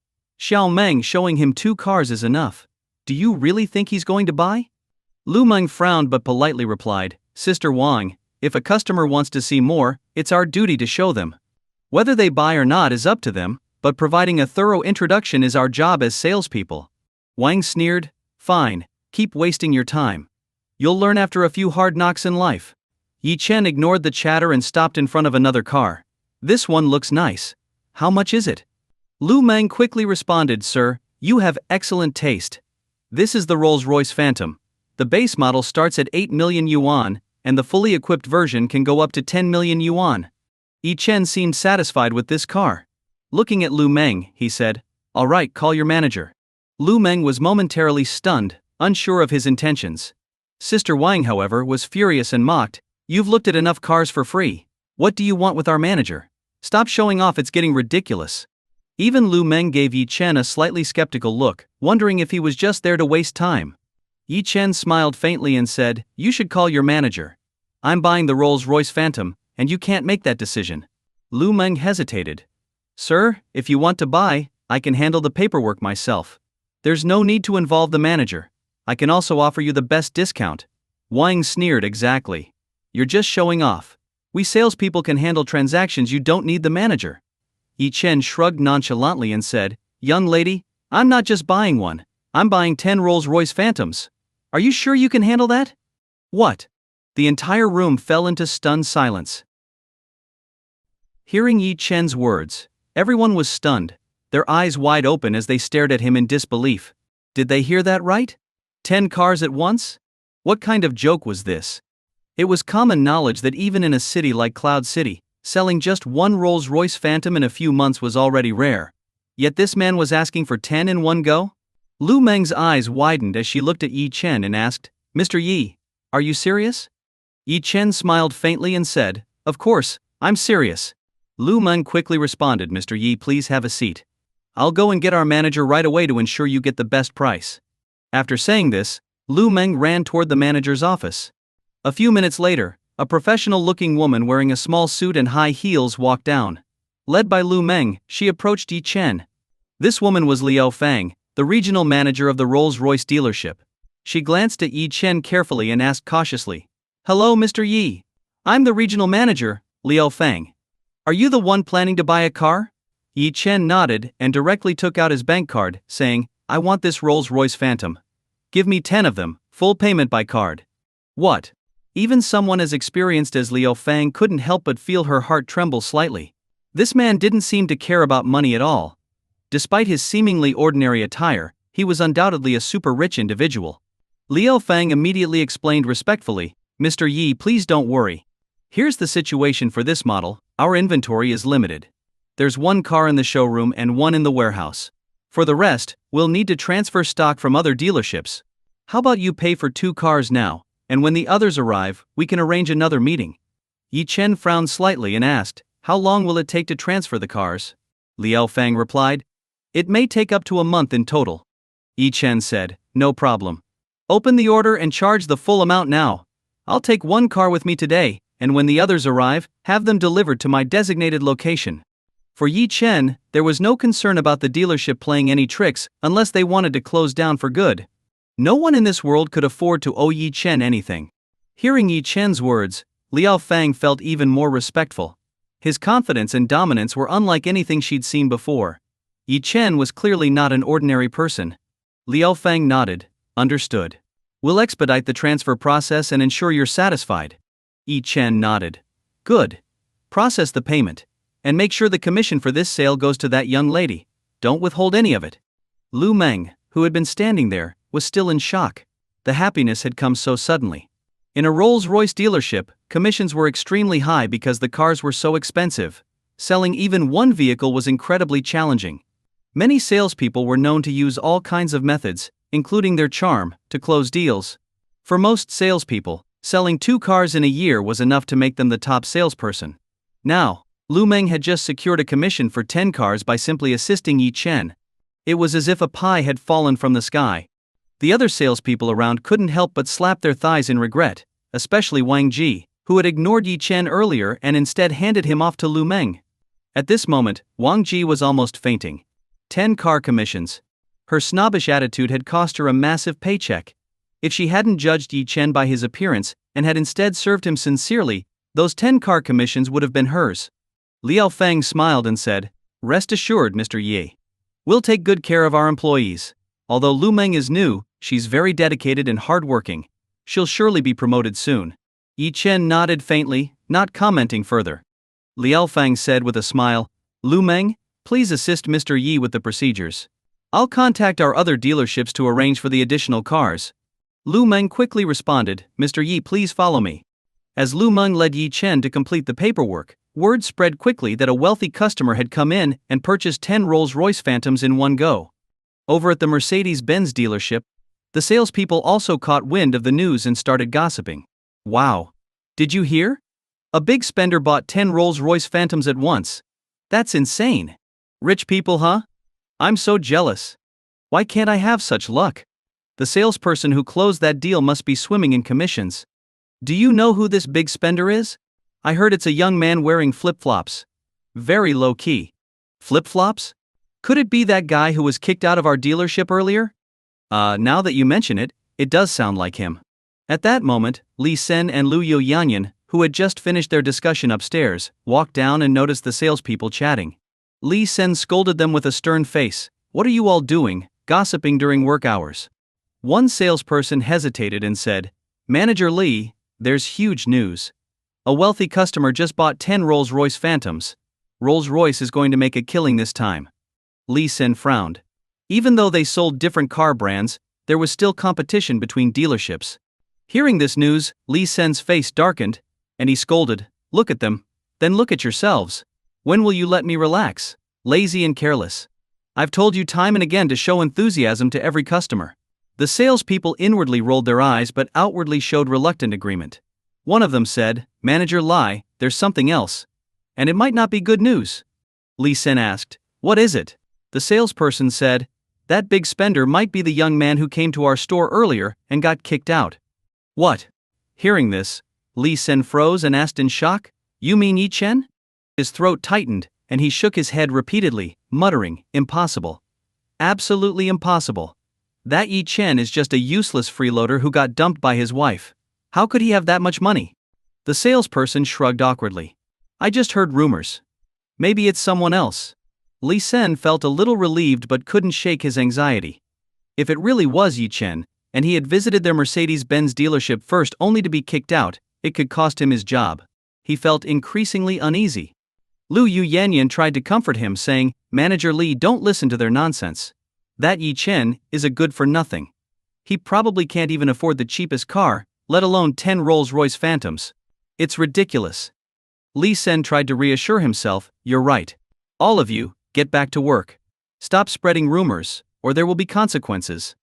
S1: Xiao Meng showing him 2 cars is enough. Do you really think he's going to buy? Lu Meng frowned but politely replied, Sister Wang, if a customer wants to see more, it's our duty to show them. Whether they buy or not is up to them, but providing a thorough introduction is our job as salespeople. Wang sneered, fine, keep wasting your time. You'll learn after a few hard knocks in life. Yi Chen ignored the chatter and stopped in front of another car. This one looks nice. How much is it? Lu Meng quickly responded, Sir, you have excellent taste. This is the Rolls-Royce Phantom. The base model starts at 8 million yuan, and the fully equipped version can go up to 10 million yuan. Yi Chen seemed satisfied with this car. Looking at Lu Meng, he said, all right, call your manager. Lu Meng was momentarily stunned, unsure of his intentions. Sister Wang, however, was furious and mocked, you've looked at enough cars for free. What do you want with our manager? Stop showing off, it's getting ridiculous. Even Lu Meng gave Yi Chen a slightly skeptical look, wondering if he was just there to waste time. Yi Chen smiled faintly and said, you should call your manager. I'm buying the Rolls-Royce Phantom, and you can't make that decision. Lu Meng hesitated. Sir, if you want to buy, I can handle the paperwork myself. There's no need to involve the manager. I can also offer you the best discount. Wang sneered, exactly. You're just showing off. We salespeople can handle transactions, you don't need the manager. Yi Chen shrugged nonchalantly and said, young lady, I'm not just buying one. I'm buying 10 Rolls-Royce Phantoms. Are you sure you can handle that? What? The entire room fell into stunned silence. Hearing Yi Chen's words, everyone was stunned, their eyes wide open as they stared at him in disbelief. Did they hear that right? 10 cars at once? What kind of joke was this? It was common knowledge that even in a city like Cloud City, selling just one Rolls-Royce Phantom in a few months was already rare. Yet this man was asking for 10 in one go? Lu Meng's eyes widened as she looked at Yi Chen and asked, Mr. Yi, are you serious? Yi Chen smiled faintly and said, of course, I'm serious. Lu Meng quickly responded, Mr. Yi, please have a seat. I'll go and get our manager right away to ensure you get the best price. After saying this, Lu Meng ran toward the manager's office. A few minutes later, a professional-looking woman wearing a small suit and high heels walked down. Led by Lu Meng, she approached Yi Chen. This woman was Liao Fang, the regional manager of the Rolls-Royce dealership. She glanced at Yi Chen carefully and asked cautiously, Hello, Mr. Yi. I'm the regional manager, Liao Fang. Are you the one planning to buy a car? Yi Chen nodded and directly took out his bank card, saying, I want this Rolls-Royce Phantom. Give me 10 of them, full payment by card. What? Even someone as experienced as Liao Fang couldn't help but feel her heart tremble slightly. This man didn't seem to care about money at all. Despite his seemingly ordinary attire, he was undoubtedly a super-rich individual. Liao Fang immediately explained respectfully, Mr. Yi, please don't worry. Here's the situation for this model, our inventory is limited. There's one car in the showroom and one in the warehouse. For the rest, we'll need to transfer stock from other dealerships. How about you pay for 2 cars now, and when the others arrive, we can arrange another meeting. Yi Chen frowned slightly and asked, how long will it take to transfer the cars? Liao Fang replied, it may take up to a month in total. Yi Chen said, no problem. Open the order and charge the full amount now. I'll take one car with me today, and when the others arrive, have them delivered to my designated location. For Yi Chen, there was no concern about the dealership playing any tricks unless they wanted to close down for good. No one in this world could afford to owe Yi Chen anything. Hearing Yi Chen's words, Liao Fang felt even more respectful. His confidence and dominance were unlike anything she'd seen before. Yi Chen was clearly not an ordinary person. Liao Fang nodded. Understood. We'll expedite the transfer process and ensure you're satisfied. Yi Chen nodded. Good. Process the payment. And make sure the commission for this sale goes to that young lady. Don't withhold any of it. Lu Meng, who had been standing there, was still in shock. The happiness had come so suddenly. In a Rolls-Royce dealership, commissions were extremely high because the cars were so expensive. Selling even one vehicle was incredibly challenging. Many salespeople were known to use all kinds of methods, including their charm, to close deals. For most salespeople, selling 2 cars in a year was enough to make them the top salesperson. Now, Lu Meng had just secured a commission for 10 cars by simply assisting Yi Chen. It was as if a pie had fallen from the sky. The other salespeople around couldn't help but slap their thighs in regret, especially Wang Ji, who had ignored Yi Chen earlier and instead handed him off to Lu Meng. At this moment, Wang Ji was almost fainting. 10 car commissions. Her snobbish attitude had cost her a massive paycheck. If she hadn't judged Yi Chen by his appearance and had instead served him sincerely, those 10 car commissions would have been hers. Liao Fang smiled and said, rest assured, Mr. Yi. We'll take good care of our employees. Although Lu Meng is new, she's very dedicated and hardworking. She'll surely be promoted soon. Yi Chen nodded faintly, not commenting further. Liao Fang said with a smile, Lu Meng, please assist Mr. Yi with the procedures. I'll contact our other dealerships to arrange for the additional cars. Lu Meng quickly responded, Mr. Yi, please follow me. As Lu Meng led Yi Chen to complete the paperwork, word spread quickly that a wealthy customer had come in and purchased 10 Rolls-Royce Phantoms in one go. Over at the Mercedes-Benz dealership, the salespeople also caught wind of the news and started gossiping. Wow! Did you hear? A big spender bought 10 Rolls-Royce Phantoms at once. That's insane. Rich people, huh? I'm so jealous. Why can't I have such luck? The salesperson who closed that deal must be swimming in commissions. Do you know who this big spender is? I heard it's a young man wearing flip-flops. Very low-key. Flip-flops? Could it be that guy who was kicked out of our dealership earlier? Now that you mention it, it does sound like him. At that moment, Li Sen and Lu Youyanyan, who had just finished their discussion upstairs, walked down and noticed the salespeople chatting. Li Sen scolded them with a stern face. What are you all doing, gossiping during work hours? One salesperson hesitated and said, Manager Li, there's huge news. A wealthy customer just bought 10 Rolls-Royce Phantoms. Rolls-Royce is going to make a killing this time. Li Sen frowned. Even though they sold different car brands, there was still competition between dealerships. Hearing this news, Li Sen's face darkened, and he scolded, Look at them, then look at yourselves. When will you let me relax? Lazy and careless. I've told you time and again to show enthusiasm to every customer. The salespeople inwardly rolled their eyes but outwardly showed reluctant agreement. One of them said, Manager Lai, there's something else. And it might not be good news. Li Sen asked, What is it? The salesperson said, That big spender might be the young man who came to our store earlier and got kicked out. What? Hearing this, Li Sen froze and asked in shock, You mean Yi Chen? His throat tightened, and he shook his head repeatedly, muttering, Impossible. Absolutely impossible. That Yi Chen is just a useless freeloader who got dumped by his wife. How could he have that much money? The salesperson shrugged awkwardly. I just heard rumors. Maybe it's someone else. Li Sen felt a little relieved but couldn't shake his anxiety. If it really was Yi Chen, and he had visited their Mercedes-Benz dealership first only to be kicked out, it could cost him his job. He felt increasingly uneasy. Lu Youyanyan tried to comfort him, saying, Manager Li, don't listen to their nonsense. That Yi Chen is a good-for-nothing. He probably can't even afford the cheapest car, let alone 10 Rolls-Royce Phantoms. It's ridiculous. Li Sen tried to reassure himself, You're right. All of you, get back to work. Stop spreading rumors, or there will be consequences.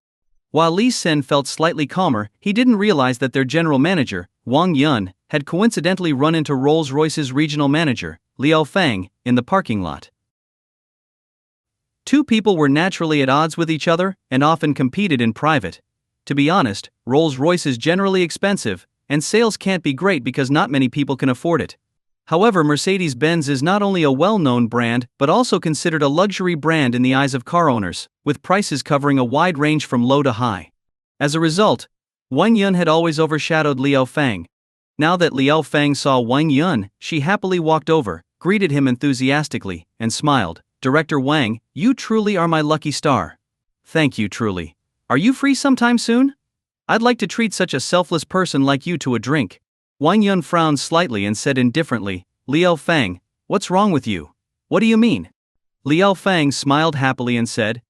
S1: While Lee Sen felt slightly calmer, he didn't realize that their general manager, Wang Yun, had coincidentally run into Rolls-Royce's regional manager, Liao Fang, in the parking lot. Two people were naturally at odds with each other and often competed in private. To be honest, Rolls-Royce is generally expensive, and sales can't be great because not many people can afford it. However, Mercedes-Benz is not only a well-known brand but also considered a luxury brand in the eyes of car owners, with prices covering a wide range from low to high. As a result, Wang Yun had always overshadowed Liao Fang. Now that Liao Fang saw Wang Yun, she happily walked over, greeted him enthusiastically, and smiled. "Director Wang, you truly are my lucky star." "Thank you, truly. Are you free sometime soon? I'd like to treat such a selfless person like you to a drink." Wang Yun frowned slightly and said indifferently, "Liao Fang, what's wrong with you? What do you mean?" Liao Fang smiled happily and said,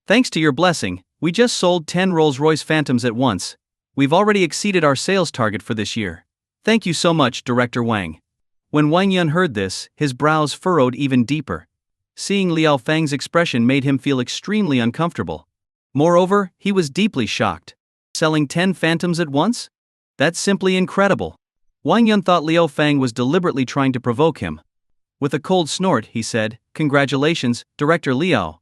S1: "Thanks to your blessing, we just sold 10 Rolls-Royce Phantoms at once. We've already exceeded our sales target for this year. Thank you so much, Director Wang." When Wang Yun heard this, his brows furrowed even deeper. Seeing Liao Fang's expression made him feel extremely uncomfortable. Moreover, he was deeply shocked. Selling 10 Phantoms at once? That's simply incredible. Wang Yun thought Liao Fang was deliberately trying to provoke him. With a cold snort, he said, "Congratulations, Director Liao.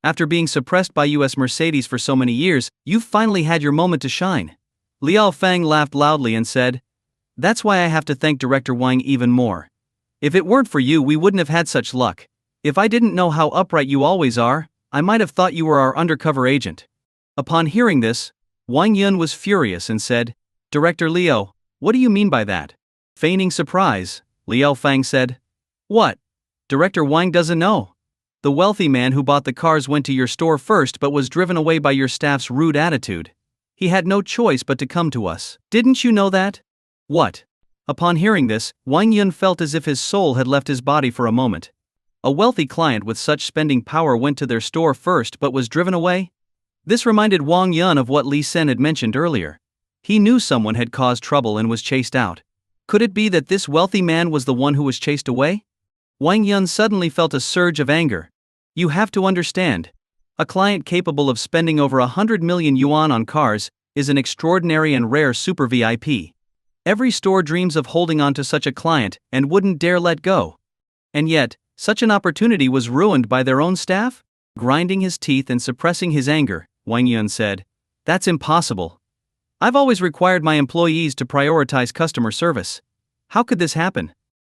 S1: After being suppressed by US Mercedes for so many years, you've finally had your moment to shine." Liao Fang laughed loudly and said, "That's why I have to thank Director Wang even more. If it weren't for you, we wouldn't have had such luck. If I didn't know how upright you always are, I might have thought you were our undercover agent." Upon hearing this, Wang Yun was furious and said, "Director Liao, what do you mean by that?" Feigning surprise, Liao Fang said, "What? Director Wang doesn't know? The wealthy man who bought the cars went to your store first but was driven away by your staff's rude attitude. He had no choice but to come to us. Didn't you know that?" "What?" Upon hearing this, Wang Yun felt as if his soul had left his body for a moment. A wealthy client with such spending power went to their store first but was driven away? This reminded Wang Yun of what Lee Sen had mentioned earlier. He knew someone had caused trouble and was chased out. Could it be that this wealthy man was the one who was chased away? Wang Yun suddenly felt a surge of anger. You have to understand. A client capable of spending over 100 million yuan on cars is an extraordinary and rare super VIP. Every store dreams of holding on to such a client and wouldn't dare let go. And yet, such an opportunity was ruined by their own staff? Grinding his teeth and suppressing his anger, Wang Yun said, "That's impossible. I've always required my employees to prioritize customer service. How could this happen?"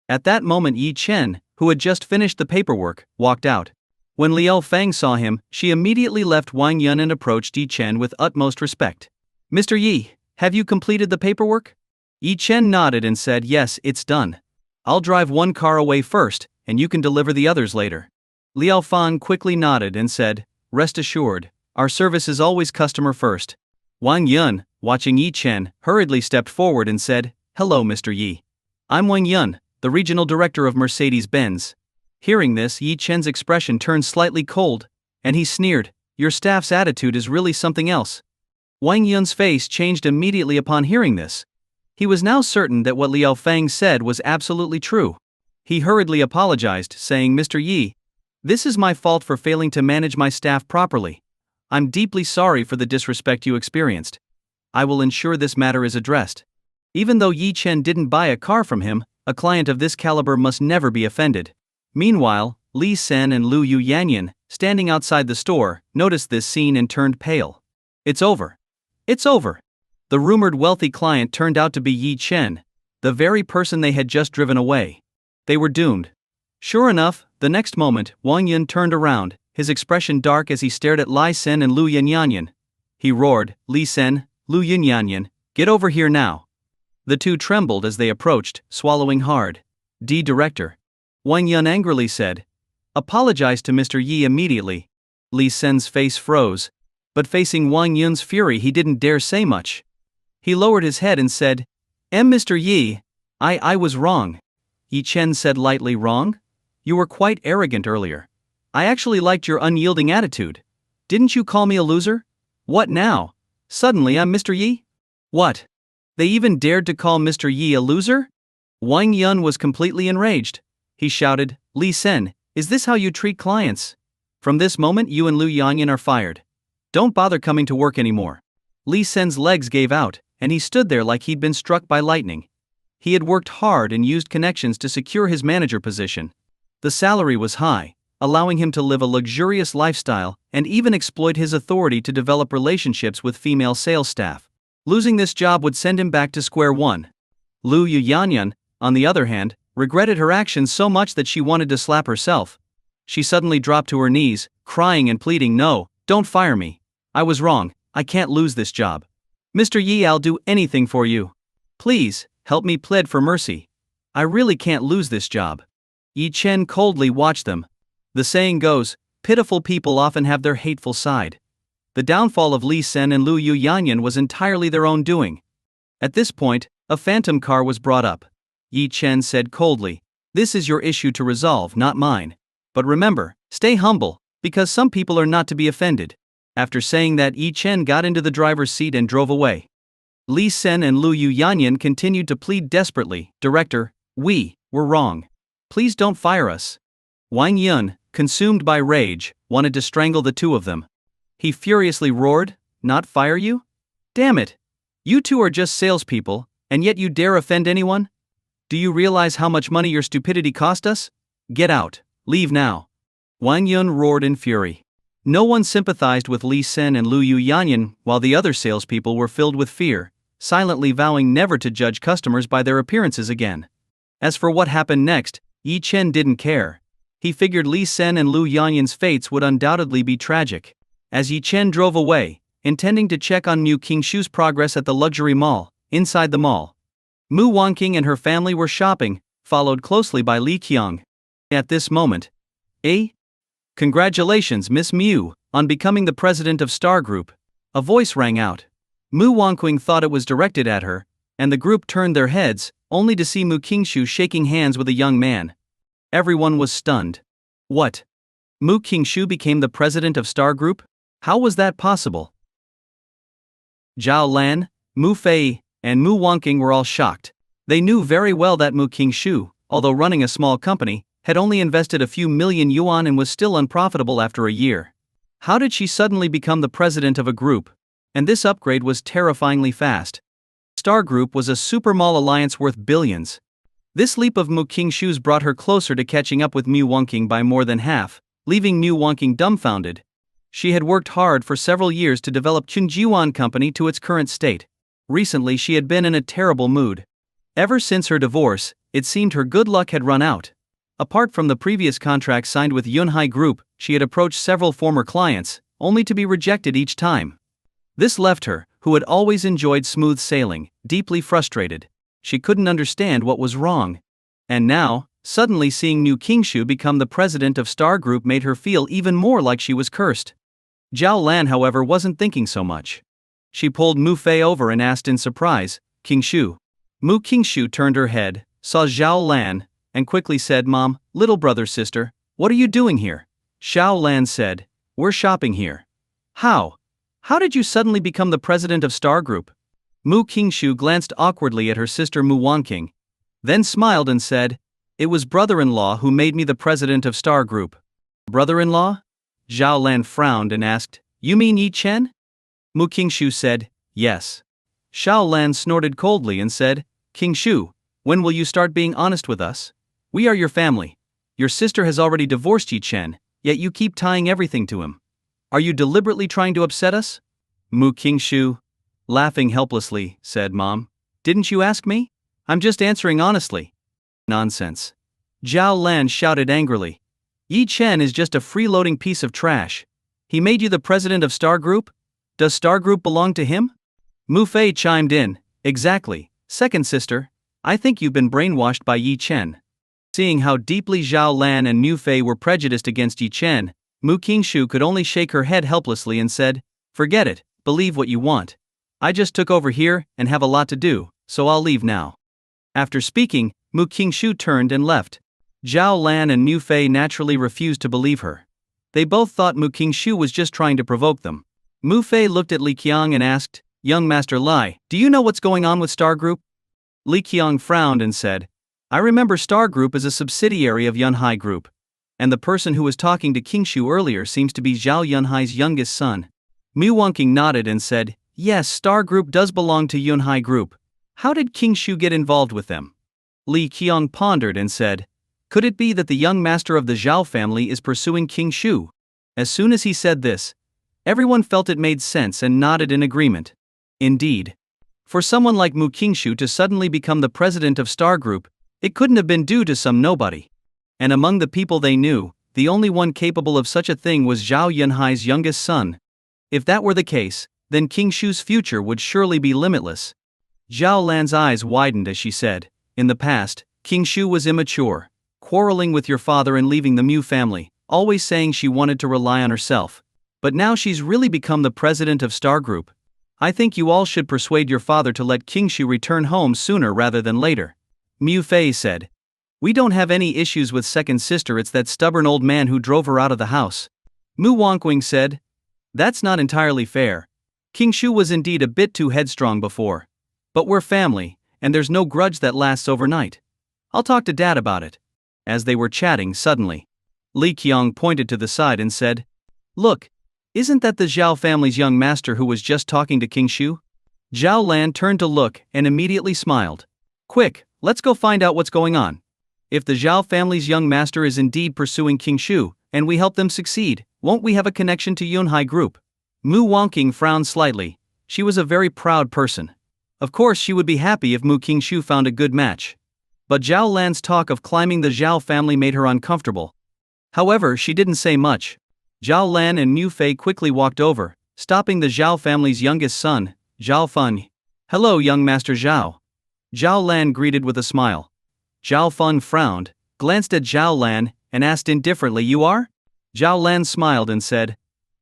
S1: At that moment, Yi Chen, who had just finished the paperwork, walked out. When Liao Fang saw him, she immediately left Wang Yun and approached Yi Chen with utmost respect. "Mr. Yi, have you completed the paperwork?" Yi Chen nodded and said, "Yes, it's done. I'll drive one car away first, and you can deliver the others later." Liao Fang quickly nodded and said, "Rest assured, our service is always customer first." Wang Yun, watching Yi Chen, hurriedly stepped forward and said, "Hello, Mr. Yi. I'm Wang Yun, the regional director of Mercedes-Benz." Hearing this, Yi Chen's expression turned slightly cold, and he sneered, "Your staff's attitude is really something else." Wang Yun's face changed immediately upon hearing this. He was now certain that what Liao Fang said was absolutely true. He hurriedly apologized, saying, "Mr. Yi, this is my fault for failing to manage my staff properly. I'm deeply sorry for the disrespect you experienced. I will ensure this matter is addressed." Even though Yi Chen didn't buy a car from him, a client of this caliber must never be offended. Meanwhile, Li Sen and Lu Yu Yanyan, standing outside the store, noticed this scene and turned pale. "It's over. It's over." The rumored wealthy client turned out to be Yi Chen, the very person they had just driven away. They were doomed. Sure enough, the next moment, Wang Yun turned around, his expression dark as he stared at Li Sen and Lu Yanyan. He roared, "Li Sen, Lu Yanyan, get over here now." The two trembled as they approached, swallowing hard. "Director." Wang Yun angrily said. "Apologize to Mr. Yi immediately." Li Sen's face froze, but facing Wang Yun's fury he didn't dare say much. He lowered his head and said, Mr. Yi, I was wrong." Yi Chen said lightly, "Wrong? You were quite arrogant earlier. I actually liked your unyielding attitude. Didn't you call me a loser? What now? Suddenly I'm Mr. Yi? What? They even dared to call Mr. Yi a loser?" Wang Yun was completely enraged. He shouted, "Li Sen, is this how you treat clients? From this moment you and Lu Yanyan are fired. Don't bother coming to work anymore." Li Sen's legs gave out, and he stood there like he'd been struck by lightning. He had worked hard and used connections to secure his manager position. The salary was high, allowing him to live a luxurious lifestyle and even exploit his authority to develop relationships with female sales staff. Losing this job would send him back to square one. Lu Yuyanyan, on the other hand, regretted her actions so much that she wanted to slap herself. She suddenly dropped to her knees, crying and pleading, "No, don't fire me. I was wrong, I can't lose this job. Mr. Yi, I'll do anything for you. Please, help me, plead for mercy. I really can't lose this job." Yi Chen coldly watched them. The saying goes, pitiful people often have their hateful side. The downfall of Li Sen and Lu Yuyanyan was entirely their own doing. At this point, a phantom car was brought up. Yi Chen said coldly, "This is your issue to resolve, not mine. But remember, stay humble, because some people are not to be offended." After saying that, Yi Chen got into the driver's seat and drove away. Li Sen and Lu Yuyanyan continued to plead desperately, "Director, we were wrong. Please don't fire us." Wang Yun, consumed by rage, wanted to strangle the two of them. He furiously roared, "Not fire you? Damn it! You two are just salespeople, and yet you dare offend anyone? Do you realize how much money your stupidity cost us? Get out, leave now." Wang Yun roared in fury. No one sympathized with Li Sen and Lu Yuyanyan, while the other salespeople were filled with fear, silently vowing never to judge customers by their appearances again. As for what happened next, Yi Chen didn't care. He figured Li Sen and Lu Yuyanyan's fates would undoubtedly be tragic. As Yi Chen drove away, intending to check on Mu Qingshu's progress at the luxury mall, inside the mall, Mu Wanqing and her family were shopping, followed closely by Li Qiang. At this moment, "Congratulations, Miss Mu, on becoming the president of Star Group," a voice rang out. Mu Wanqing thought it was directed at her, and the group turned their heads, only to see Mu Qingshu shaking hands with a young man. Everyone was stunned. What? Mu Qingshu became the president of Star Group? How was that possible? Zhao Lan, Mu Fei, and Mu Wanqing were all shocked. They knew very well that Mu Qingshu, although running a small company, had only invested a few million yuan and was still unprofitable after a year. How did she suddenly become the president of a group? And this upgrade was terrifyingly fast. Star Group was a super mall alliance worth billions. This leap of Mu Qingshu's brought her closer to catching up with Mu Wanqing by more than half, leaving Mu Wanqing dumbfounded. She had worked hard for several years to develop Chunjiwan Company to its current state. Recently she had been in a terrible mood. Ever since her divorce, it seemed her good luck had run out. Apart from the previous contract signed with Yunhai Group, she had approached several former clients, only to be rejected each time. This left her, who had always enjoyed smooth sailing, deeply frustrated. She couldn't understand what was wrong. And now, suddenly seeing Mu Qingshu become the president of Star Group made her feel even more like she was cursed. Zhao Lan, however, wasn't thinking so much. She pulled Mu Fei over and asked in surprise, "Qingshu?" Mu Qingshu turned her head, saw Zhao Lan, and quickly said, "Mom, little brother, sister, what are you doing here?" Zhao Lan said, "We're shopping here." How? How did you suddenly become the president of Star Group?" Mu Qingshu glanced awkwardly at her sister Mu Wanqing, then smiled and said, "It was brother-in-law who made me the president of Star Group." "Brother-in-law?" Zhao Lan frowned and asked, "You mean Yi Chen?" Mu Qingshu said, "Yes." Zhao Lan snorted coldly and said, "Qingshu, when will you start being honest with us? We are your family. Your sister has already divorced Yi Chen, yet you keep tying everything to him. Are you deliberately trying to upset us?" Mu Qingshu, laughing helplessly, said, "Mom, didn't you ask me? I'm just answering honestly." "Nonsense." Zhao Lan shouted angrily. "Yi Chen is just a freeloading piece of trash. He made you the president of Star Group? Does Star Group belong to him?" Mu Fei chimed in, "Exactly, second sister. I think you've been brainwashed by Yi Chen." Seeing how deeply Zhao Lan and Mu Fei were prejudiced against Yi Chen, Mu Qingshu could only shake her head helplessly and said, "Forget it, believe what you want. I just took over here and have a lot to do, so I'll leave now." After speaking, Mu Qingshu turned and left. Zhao Lan and Mu Fei naturally refused to believe her. They both thought Mu Qingshu was just trying to provoke them. Mu Fei looked at Li Qiang and asked, "Young Master Lai, do you know what's going on with Star Group?" Li Qiang frowned and said, "I remember Star Group is a subsidiary of Yunhai Group. And the person who was talking to Qingshu earlier seems to be Zhao Yunhai's youngest son." Mu Wanqing nodded and said, Yes, Star Group does belong to Yunhai Group. How did King Shu get involved with them? Li Qiang pondered and said, could it be that the young master of the Zhao family is pursuing King Shu? As soon as he said this, everyone felt it made sense and nodded in agreement. Indeed. For someone like Mu Qingshu to suddenly become the president of Star Group, it couldn't have been due to some nobody. And among the people they knew, the only one capable of such a thing was Zhao Yunhai's youngest son. If that were the case, then King Shu's future would surely be limitless. Zhao Lan's eyes widened as she said, in the past, King Shu was immature, quarreling with your father and leaving the Mu family, always saying she wanted to rely on herself. But now she's really become the president of Star Group. I think you all should persuade your father to let King Shu return home sooner rather than later. Mu Fei said. We don't have any issues with second sister, it's that stubborn old man who drove her out of the house. Mu Wangqing said. That's not entirely fair. King Shu was indeed a bit too headstrong before. But we're family, and there's no grudge that lasts overnight. I'll talk to Dad about it. As they were chatting suddenly, Li Qiang pointed to the side and said, look, isn't that the Zhao family's young master who was just talking to King Shu? Zhao Lan turned to look and immediately smiled. Quick, let's go find out what's going on. If the Zhao family's young master is indeed pursuing King Shu, and we help them succeed, won't we have a connection to Yunhai Group? Mu Wangqing frowned slightly. She was a very proud person. Of course she would be happy if Mu Qingshu found a good match. But Zhao Lan's talk of climbing the Zhao family made her uncomfortable. However, she didn't say much. Zhao Lan and Mu Fei quickly walked over, stopping the Zhao family's youngest son, Zhao Feng. Hello, young Master Zhao. Zhao Lan greeted with a smile. Zhao Feng frowned, glanced at Zhao Lan, and asked indifferently, you are? Zhao Lan smiled and said,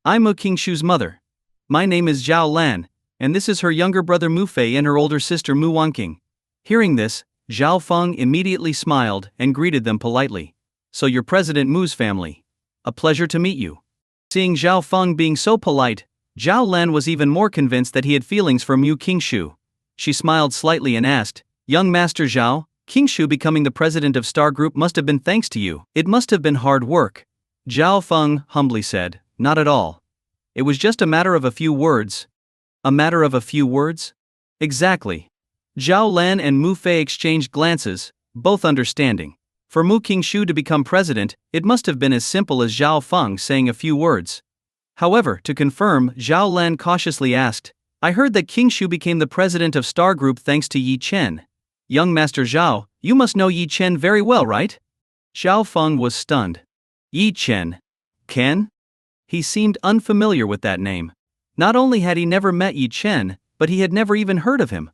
S1: I'm Mu Qingshu's mother. My name is Zhao Lan, and this is her younger brother Mu Fei and her older sister Mu Wangqing. Hearing this, Zhao Feng immediately smiled and greeted them politely. So you're President Mu's family. A pleasure to meet you. Seeing Zhao Feng being so polite, Zhao Lan was even more convinced that he had feelings for Mu Qingshu. She smiled slightly and asked, young Master Zhao, King Shu becoming the president of Star Group must have been thanks to you. It must have been hard work. Zhao Feng humbly said, not at all. It was just a matter of a few words. A matter of a few words? Exactly. Zhao Lan and Mu Fei exchanged glances, both understanding. For Mu Qingshu to become president, it must have been as simple as Zhao Feng saying a few words. However, to confirm, Zhao Lan cautiously asked, I heard that King Shu became the president of Star Group thanks to Yi Chen. Young Master Zhao, you must know Yi Chen very well, right? Zhao Feng was stunned. Yi Chen? Ken? He seemed unfamiliar with that name. Not only had he never met Yi Chen, but he had never even heard of him.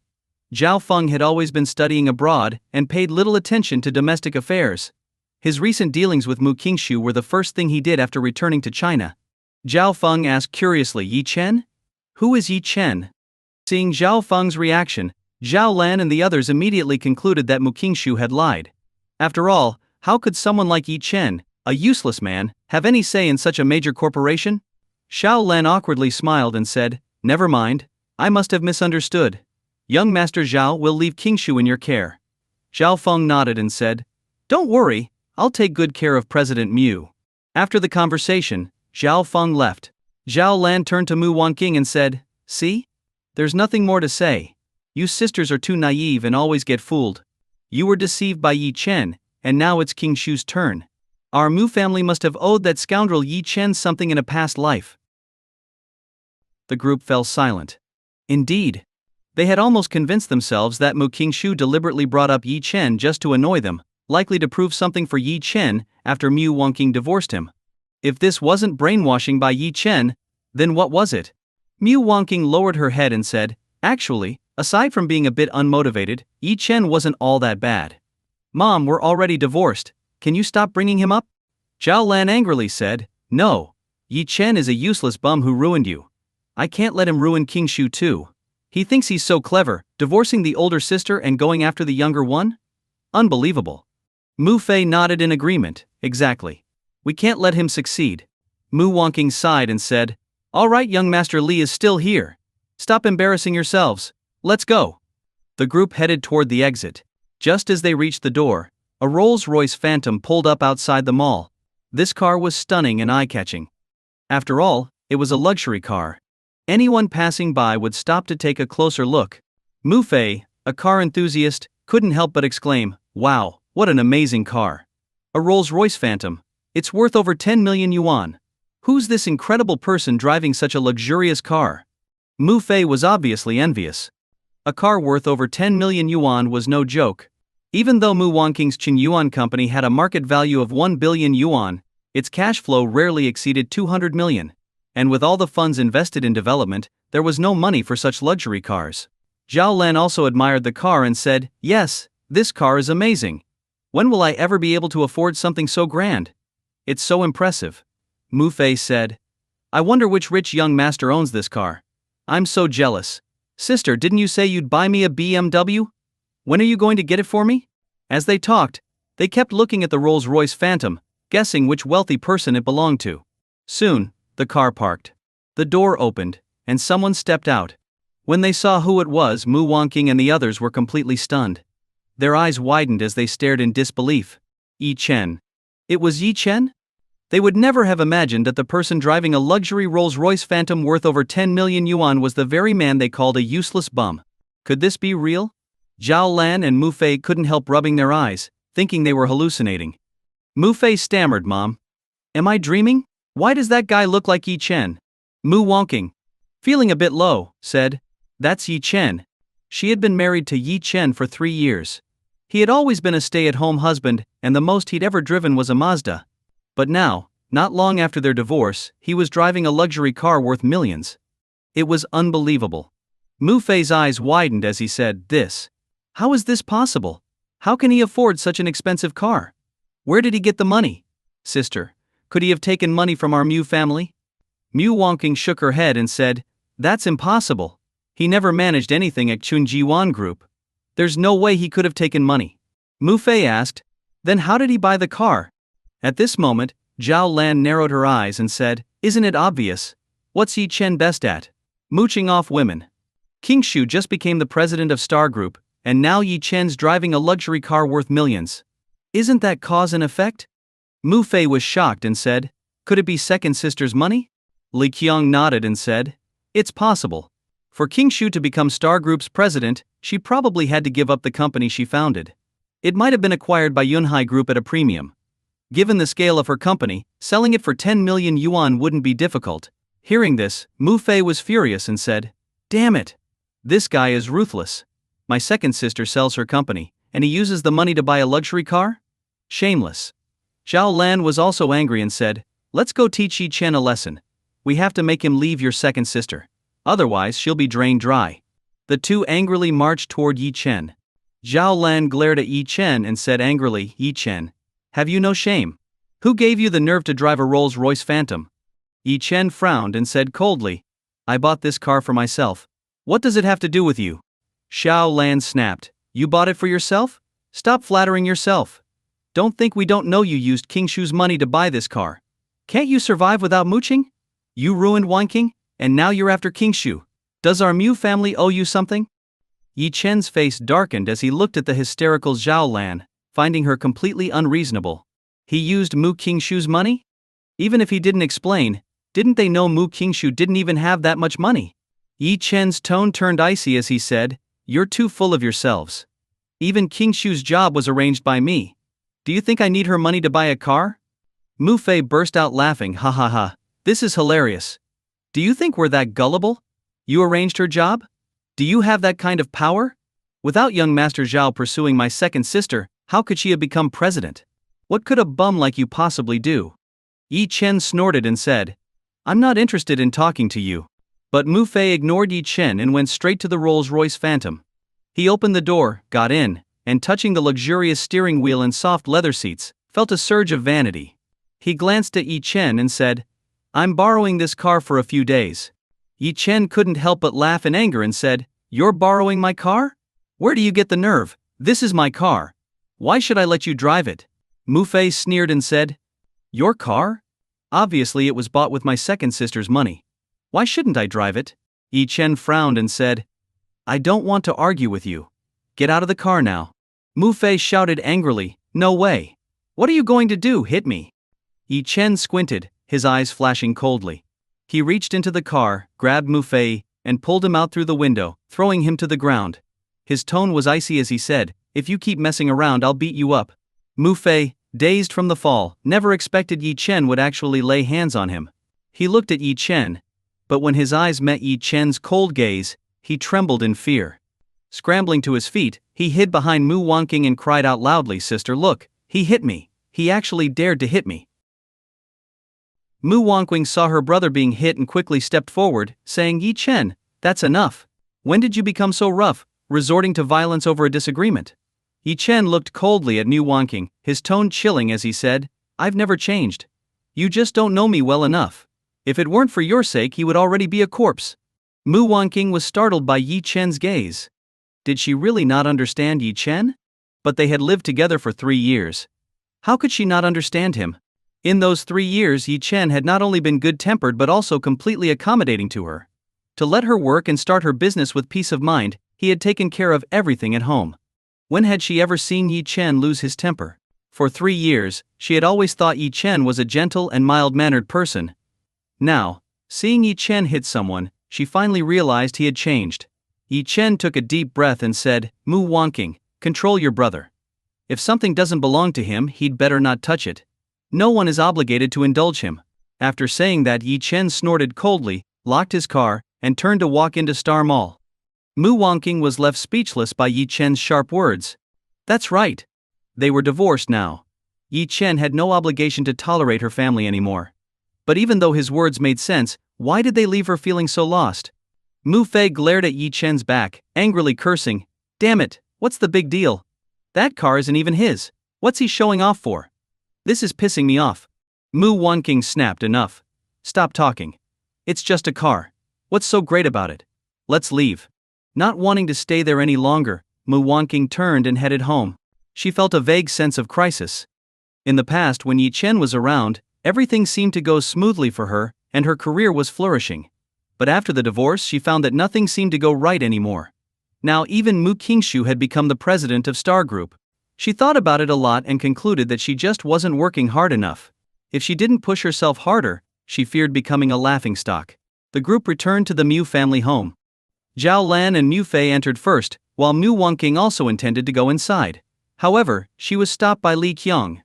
S1: Zhao Feng had always been studying abroad and paid little attention to domestic affairs. His recent dealings with Mu Qingshu were the first thing he did after returning to China. Zhao Feng asked curiously, Yi Chen? Who is Yi Chen? Seeing Zhao Feng's reaction, Zhao Lan and the others immediately concluded that Mu Qingshu had lied. After all, how could someone like Yi Chen, a useless man, have any say in such a major corporation? Zhao Lan awkwardly smiled and said, never mind, I must have misunderstood. Young Master Zhao will leave King Shu in your care. Zhao Feng nodded and said, don't worry, I'll take good care of President Mu. After the conversation, Zhao Feng left. Zhao Lan turned to Mu Wangqing and said, see? There's nothing more to say. You sisters are too naive and always get fooled. You were deceived by Yi Chen, and now it's King Shu's turn. Our Mu family must have owed that scoundrel Yi Chen something in a past life. The group fell silent. Indeed. They had almost convinced themselves that Mu Qingshu deliberately brought up Yi Chen just to annoy them, likely to prove something for Yi Chen after Mu Wangqing divorced him. If this wasn't brainwashing by Yi Chen, then what was it? Mu Wangqing lowered her head and said, actually, aside from being a bit unmotivated, Yi Chen wasn't all that bad. Mom, we're already divorced, can you stop bringing him up? Zhao Lan angrily said, no. Yi Chen is a useless bum who ruined you. I can't let him ruin King Shu too. He thinks he's so clever, divorcing the older sister and going after the younger one? Unbelievable. Mu Fei nodded in agreement, exactly. We can't let him succeed. Mu Wangqing sighed and said, all right, young Master Li is still here. Stop embarrassing yourselves. Let's go. The group headed toward the exit. Just as they reached the door, a Rolls-Royce Phantom pulled up outside the mall. This car was stunning and eye-catching. After all, it was a luxury car. Anyone passing by would stop to take a closer look. Mu Fei, a car enthusiast, couldn't help but exclaim, "Wow, what an amazing car. A Rolls-Royce Phantom. It's worth over 10 million yuan. Who's this incredible person driving such a luxurious car?" Mu Fei was obviously envious. A car worth over 10 million yuan was no joke. Even though Mu Wangqing's Qingyuan company had a market value of 1 billion yuan, its cash flow rarely exceeded 200 million. And with all the funds invested in development, there was no money for such luxury cars. Zhao Lan also admired the car and said, "Yes, this car is amazing. When will I ever be able to afford something so grand? It's so impressive." Mu Fei said, "I wonder which rich young master owns this car. I'm so jealous. Sister, didn't you say you'd buy me a BMW? When are you going to get it for me?" As they talked, they kept looking at the Rolls-Royce Phantom, guessing which wealthy person it belonged to. Soon, the car parked. The door opened, and someone stepped out. When they saw who it was, Mu Wangqing and the others were completely stunned. Their eyes widened as they stared in disbelief. Yi Chen. It was Yi Chen? They would never have imagined that the person driving a luxury Rolls-Royce Phantom worth over 10 million yuan was the very man they called a useless bum. Could this be real? Zhao Lan and Mu Fei couldn't help rubbing their eyes, thinking they were hallucinating. Mu Fei stammered, "Mom. Am I dreaming? Why does that guy look like Yi Chen?" Mu Wangqing, feeling a bit low, said, "That's Yi Chen." She had been married to Yi Chen for 3 years. He had always been a stay-at-home husband, and the most he'd ever driven was a Mazda. But now, not long after their divorce, he was driving a luxury car worth millions. It was unbelievable. Mu Fei's eyes widened as he said, How is this possible? How can he afford such an expensive car? Where did he get the money? Sister, could he have taken money from our Mu family?" Mu Wangqing shook her head and said, "That's impossible. He never managed anything at Chunjiwan Group. There's no way he could have taken money." Mu Fei asked, "Then how did he buy the car?" At this moment, Zhao Lan narrowed her eyes and said, "Isn't it obvious? What's Yi Chen best at? Mooching off women. King Shu just became the president of Star Group, and now Yi Chen's driving a luxury car worth millions. Isn't that cause and effect?" Mu Fei was shocked and said, "Could it be second sister's money?" Li Qiang nodded and said, "It's possible. For King Shu to become Star Group's president, she probably had to give up the company she founded. It might have been acquired by Yunhai Group at a premium. Given the scale of her company, selling it for 10 million yuan wouldn't be difficult." Hearing this, Mu Fei was furious and said, "Damn it! This guy is ruthless. My second sister sells her company, and he uses the money to buy a luxury car? Shameless." Zhao Lan was also angry and said, "Let's go teach Yi Chen a lesson. We have to make him leave your second sister. Otherwise she'll be drained dry." The two angrily marched toward Yi Chen. Zhao Lan glared at Yi Chen and said angrily, "Yi Chen, have you no shame? Who gave you the nerve to drive a Rolls-Royce Phantom?" Yi Chen frowned and said coldly, "I bought this car for myself. What does it have to do with you?" Zhao Lan snapped, "You bought it for yourself? Stop flattering yourself. Don't think we don't know you used King Shu's money to buy this car. Can't you survive without mooching? You ruined Wangqing, and now you're after King Shu. Does our Mu family owe you something?" Yi Chen's face darkened as he looked at the hysterical Zhao Lan, finding her completely unreasonable. He used Mu King Shu's money? Even if he didn't explain, didn't they know Mu King Shu didn't even have that much money? Yi Chen's tone turned icy as he said, "You're too full of yourselves. Even King Shu's job was arranged by me. Do you think I need her money to buy a car?" Mu Fei burst out laughing, "Ha ha ha, this is hilarious. Do you think we're that gullible? You arranged her job? Do you have that kind of power? Without young Master Zhao pursuing my second sister, how could she have become president? What could a bum like you possibly do?" Yi Chen snorted and said, "I'm not interested in talking to you." But Mu Fei ignored Yi Chen and went straight to the Rolls-Royce Phantom. He opened the door, got in, and touching the luxurious steering wheel and soft leather seats, felt a surge of vanity. He glanced at Yi Chen and said, "I'm borrowing this car for a few days." Yi Chen couldn't help but laugh in anger and said, "You're borrowing my car? Where do you get the nerve? This is my car. Why should I let you drive it?" Mu Fei sneered and said, "Your car? Obviously it was bought with my second sister's money. Why shouldn't I drive it?" Yi Chen frowned and said, "I don't want to argue with you. Get out of the car now." Mu Fei shouted angrily, "No way. What are you going to do, hit me?" Yi Chen squinted, his eyes flashing coldly. He reached into the car, grabbed Mu Fei, and pulled him out through the window, throwing him to the ground. His tone was icy as he said, "If you keep messing around, I'll beat you up." Mu Fei, dazed from the fall, never expected Yi Chen would actually lay hands on him. He looked at Yi Chen, but when his eyes met Yi Chen's cold gaze, he trembled in fear. Scrambling to his feet, he hid behind Mu Wanqing and cried out loudly, "Sister, look, he hit me. He actually dared to hit me." Mu Wanqing saw her brother being hit and quickly stepped forward, saying, "Yi Chen, that's enough. When did you become so rough, resorting to violence over a disagreement?" Yi Chen looked coldly at Mu Wanqing, his tone chilling as he said, "I've never changed. You just don't know me well enough. If it weren't for your sake, he would already be a corpse." Mu Wanqing was startled by Yi Chen's gaze. Did she really not understand Yi Chen? But they had lived together for 3 years. How could she not understand him? In those 3 years, Yi Chen had not only been good-tempered but also completely accommodating to her. To let her work and start her business with peace of mind, he had taken care of everything at home. When had she ever seen Yi Chen lose his temper? For 3 years, she had always thought Yi Chen was a gentle and mild-mannered person. Now, seeing Yi Chen hit someone, she finally realized he had changed. Yi Chen took a deep breath and said, "Mu Wanqing, control your brother. If something doesn't belong to him, he'd better not touch it. No one is obligated to indulge him." After saying that, Yi Chen snorted coldly, locked his car, and turned to walk into Star Mall. Mu Wanqing was left speechless by Yi Chen's sharp words. That's right. They were divorced now. Yi Chen had no obligation to tolerate her family anymore. But even though his words made sense, why did they leave her feeling so lost? Mu Fei glared at Yi Chen's back, angrily cursing, "Damn it, what's the big deal? That car isn't even his. What's he showing off for? This is pissing me off." Mu Wanqing snapped, "Enough. Stop talking. It's just a car. What's so great about it? Let's leave." Not wanting to stay there any longer, Mu Wanqing turned and headed home. She felt a vague sense of crisis. In the past, when Yi Chen was around, everything seemed to go smoothly for her, and her career was flourishing. But after the divorce, she found that nothing seemed to go right anymore. Now even Mu Qingshu had become the president of Star Group. She thought about it a lot and concluded that she just wasn't working hard enough. If she didn't push herself harder, she feared becoming a laughingstock. The group returned to the Mu family home. Zhao Lan and Mu Fei entered first, while Mu Wanqing also intended to go inside. However, she was stopped by Li Qiang.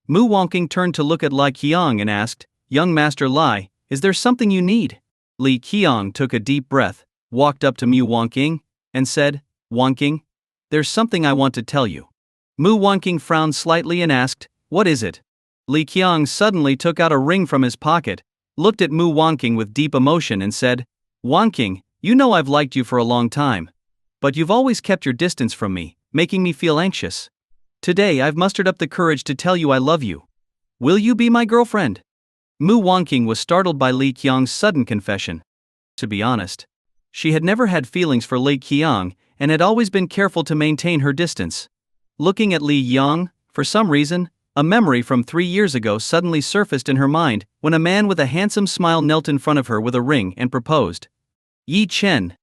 S1: Mu Wanqing turned to look at Li Qiang and asked, "Young Master Li, is there something you need?" Li Qiang took a deep breath, walked up to Mu Wanqing, and said, "Wanqing, there's something I want to tell you." Mu Wanqing frowned slightly and asked, "What is it?" Li Qiang suddenly took out a ring from his pocket, looked at Mu Wanqing with deep emotion and said, "Wanqing, you know I've liked you for a long time. But you've always kept your distance from me, making me feel anxious. Today I've mustered up the courage to tell you I love you. Will you be my girlfriend?" Mu Wanqing was startled by Li Qiang's sudden confession. To be honest, she had never had feelings for Li Qiang and had always been careful to maintain her distance. Looking at Li Yang, for some reason, a memory from 3 years ago suddenly surfaced in her mind when a man with a handsome smile knelt in front of her with a ring and proposed. Yi Chen.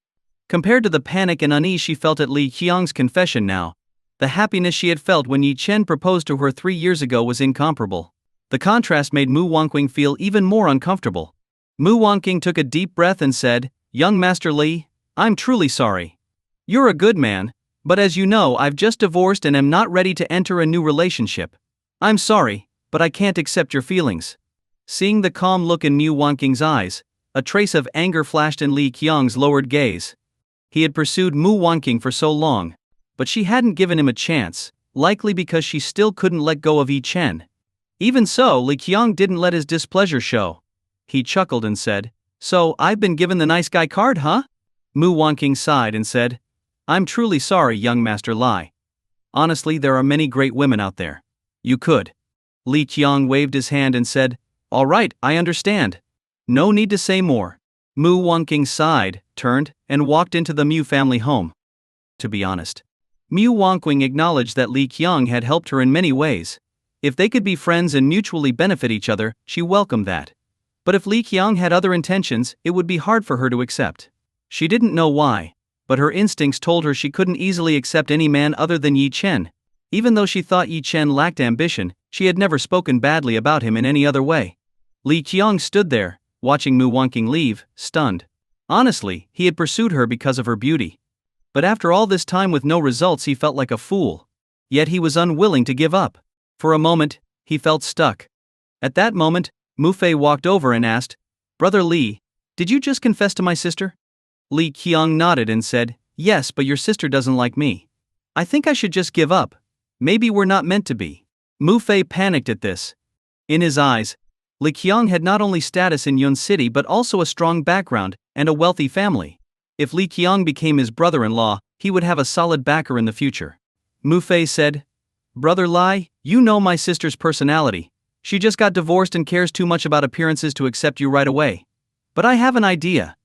S1: Compared to the panic and unease she felt at Li Qiang's confession now, the happiness she had felt when Yi Chen proposed to her 3 years ago was incomparable. The contrast made Mu Wanqing feel even more uncomfortable. Mu Wanqing took a deep breath and said, "Young Master Li, I'm truly sorry. You're a good man, but as you know, I've just divorced and am not ready to enter a new relationship. I'm sorry, but I can't accept your feelings." Seeing the calm look in Mu Wanqing's eyes, a trace of anger flashed in Li Qiang's lowered gaze. He had pursued Mu Wanqing for so long, but she hadn't given him a chance, likely because she still couldn't let go of Yi Chen. Even so, Li Qiang didn't let his displeasure show. He chuckled and said, "So, I've been given the nice guy card, huh?" Mu Wanqing sighed and said, "I'm truly sorry, young Master Lai. Honestly, there are many great women out there. You could." Li Qiang waved his hand and said, "All right, I understand. No need to say more." Mu Wanqing sighed, turned, and walked into the Mu family home. To be honest, Mu Wanqing acknowledged that Li Qiang had helped her in many ways. If they could be friends and mutually benefit each other, she welcomed that. But if Li Qiang had other intentions, it would be hard for her to accept. She didn't know why, but her instincts told her she couldn't easily accept any man other than Yi Chen. Even though she thought Yi Chen lacked ambition, she had never spoken badly about him in any other way. Li Qiang stood there, watching Mu Wanqing leave, stunned. Honestly, he had pursued her because of her beauty. But after all this time with no results, he felt like a fool. Yet he was unwilling to give up. For a moment, he felt stuck. At that moment, Mu Fei walked over and asked, "Brother Li, did you just confess to my sister?" Li Qiang nodded and said, "Yes, but your sister doesn't like me. I think I should just give up. Maybe we're not meant to be." Mu Fei panicked at this. In his eyes, Li Qiang had not only status in Yun City but also a strong background and a wealthy family. If Li Qiang became his brother-in-law, he would have a solid backer in the future. Mu Fei said, "Brother Lai, you know my sister's personality. She just got divorced and cares too much about appearances to accept you right away. But I have an idea."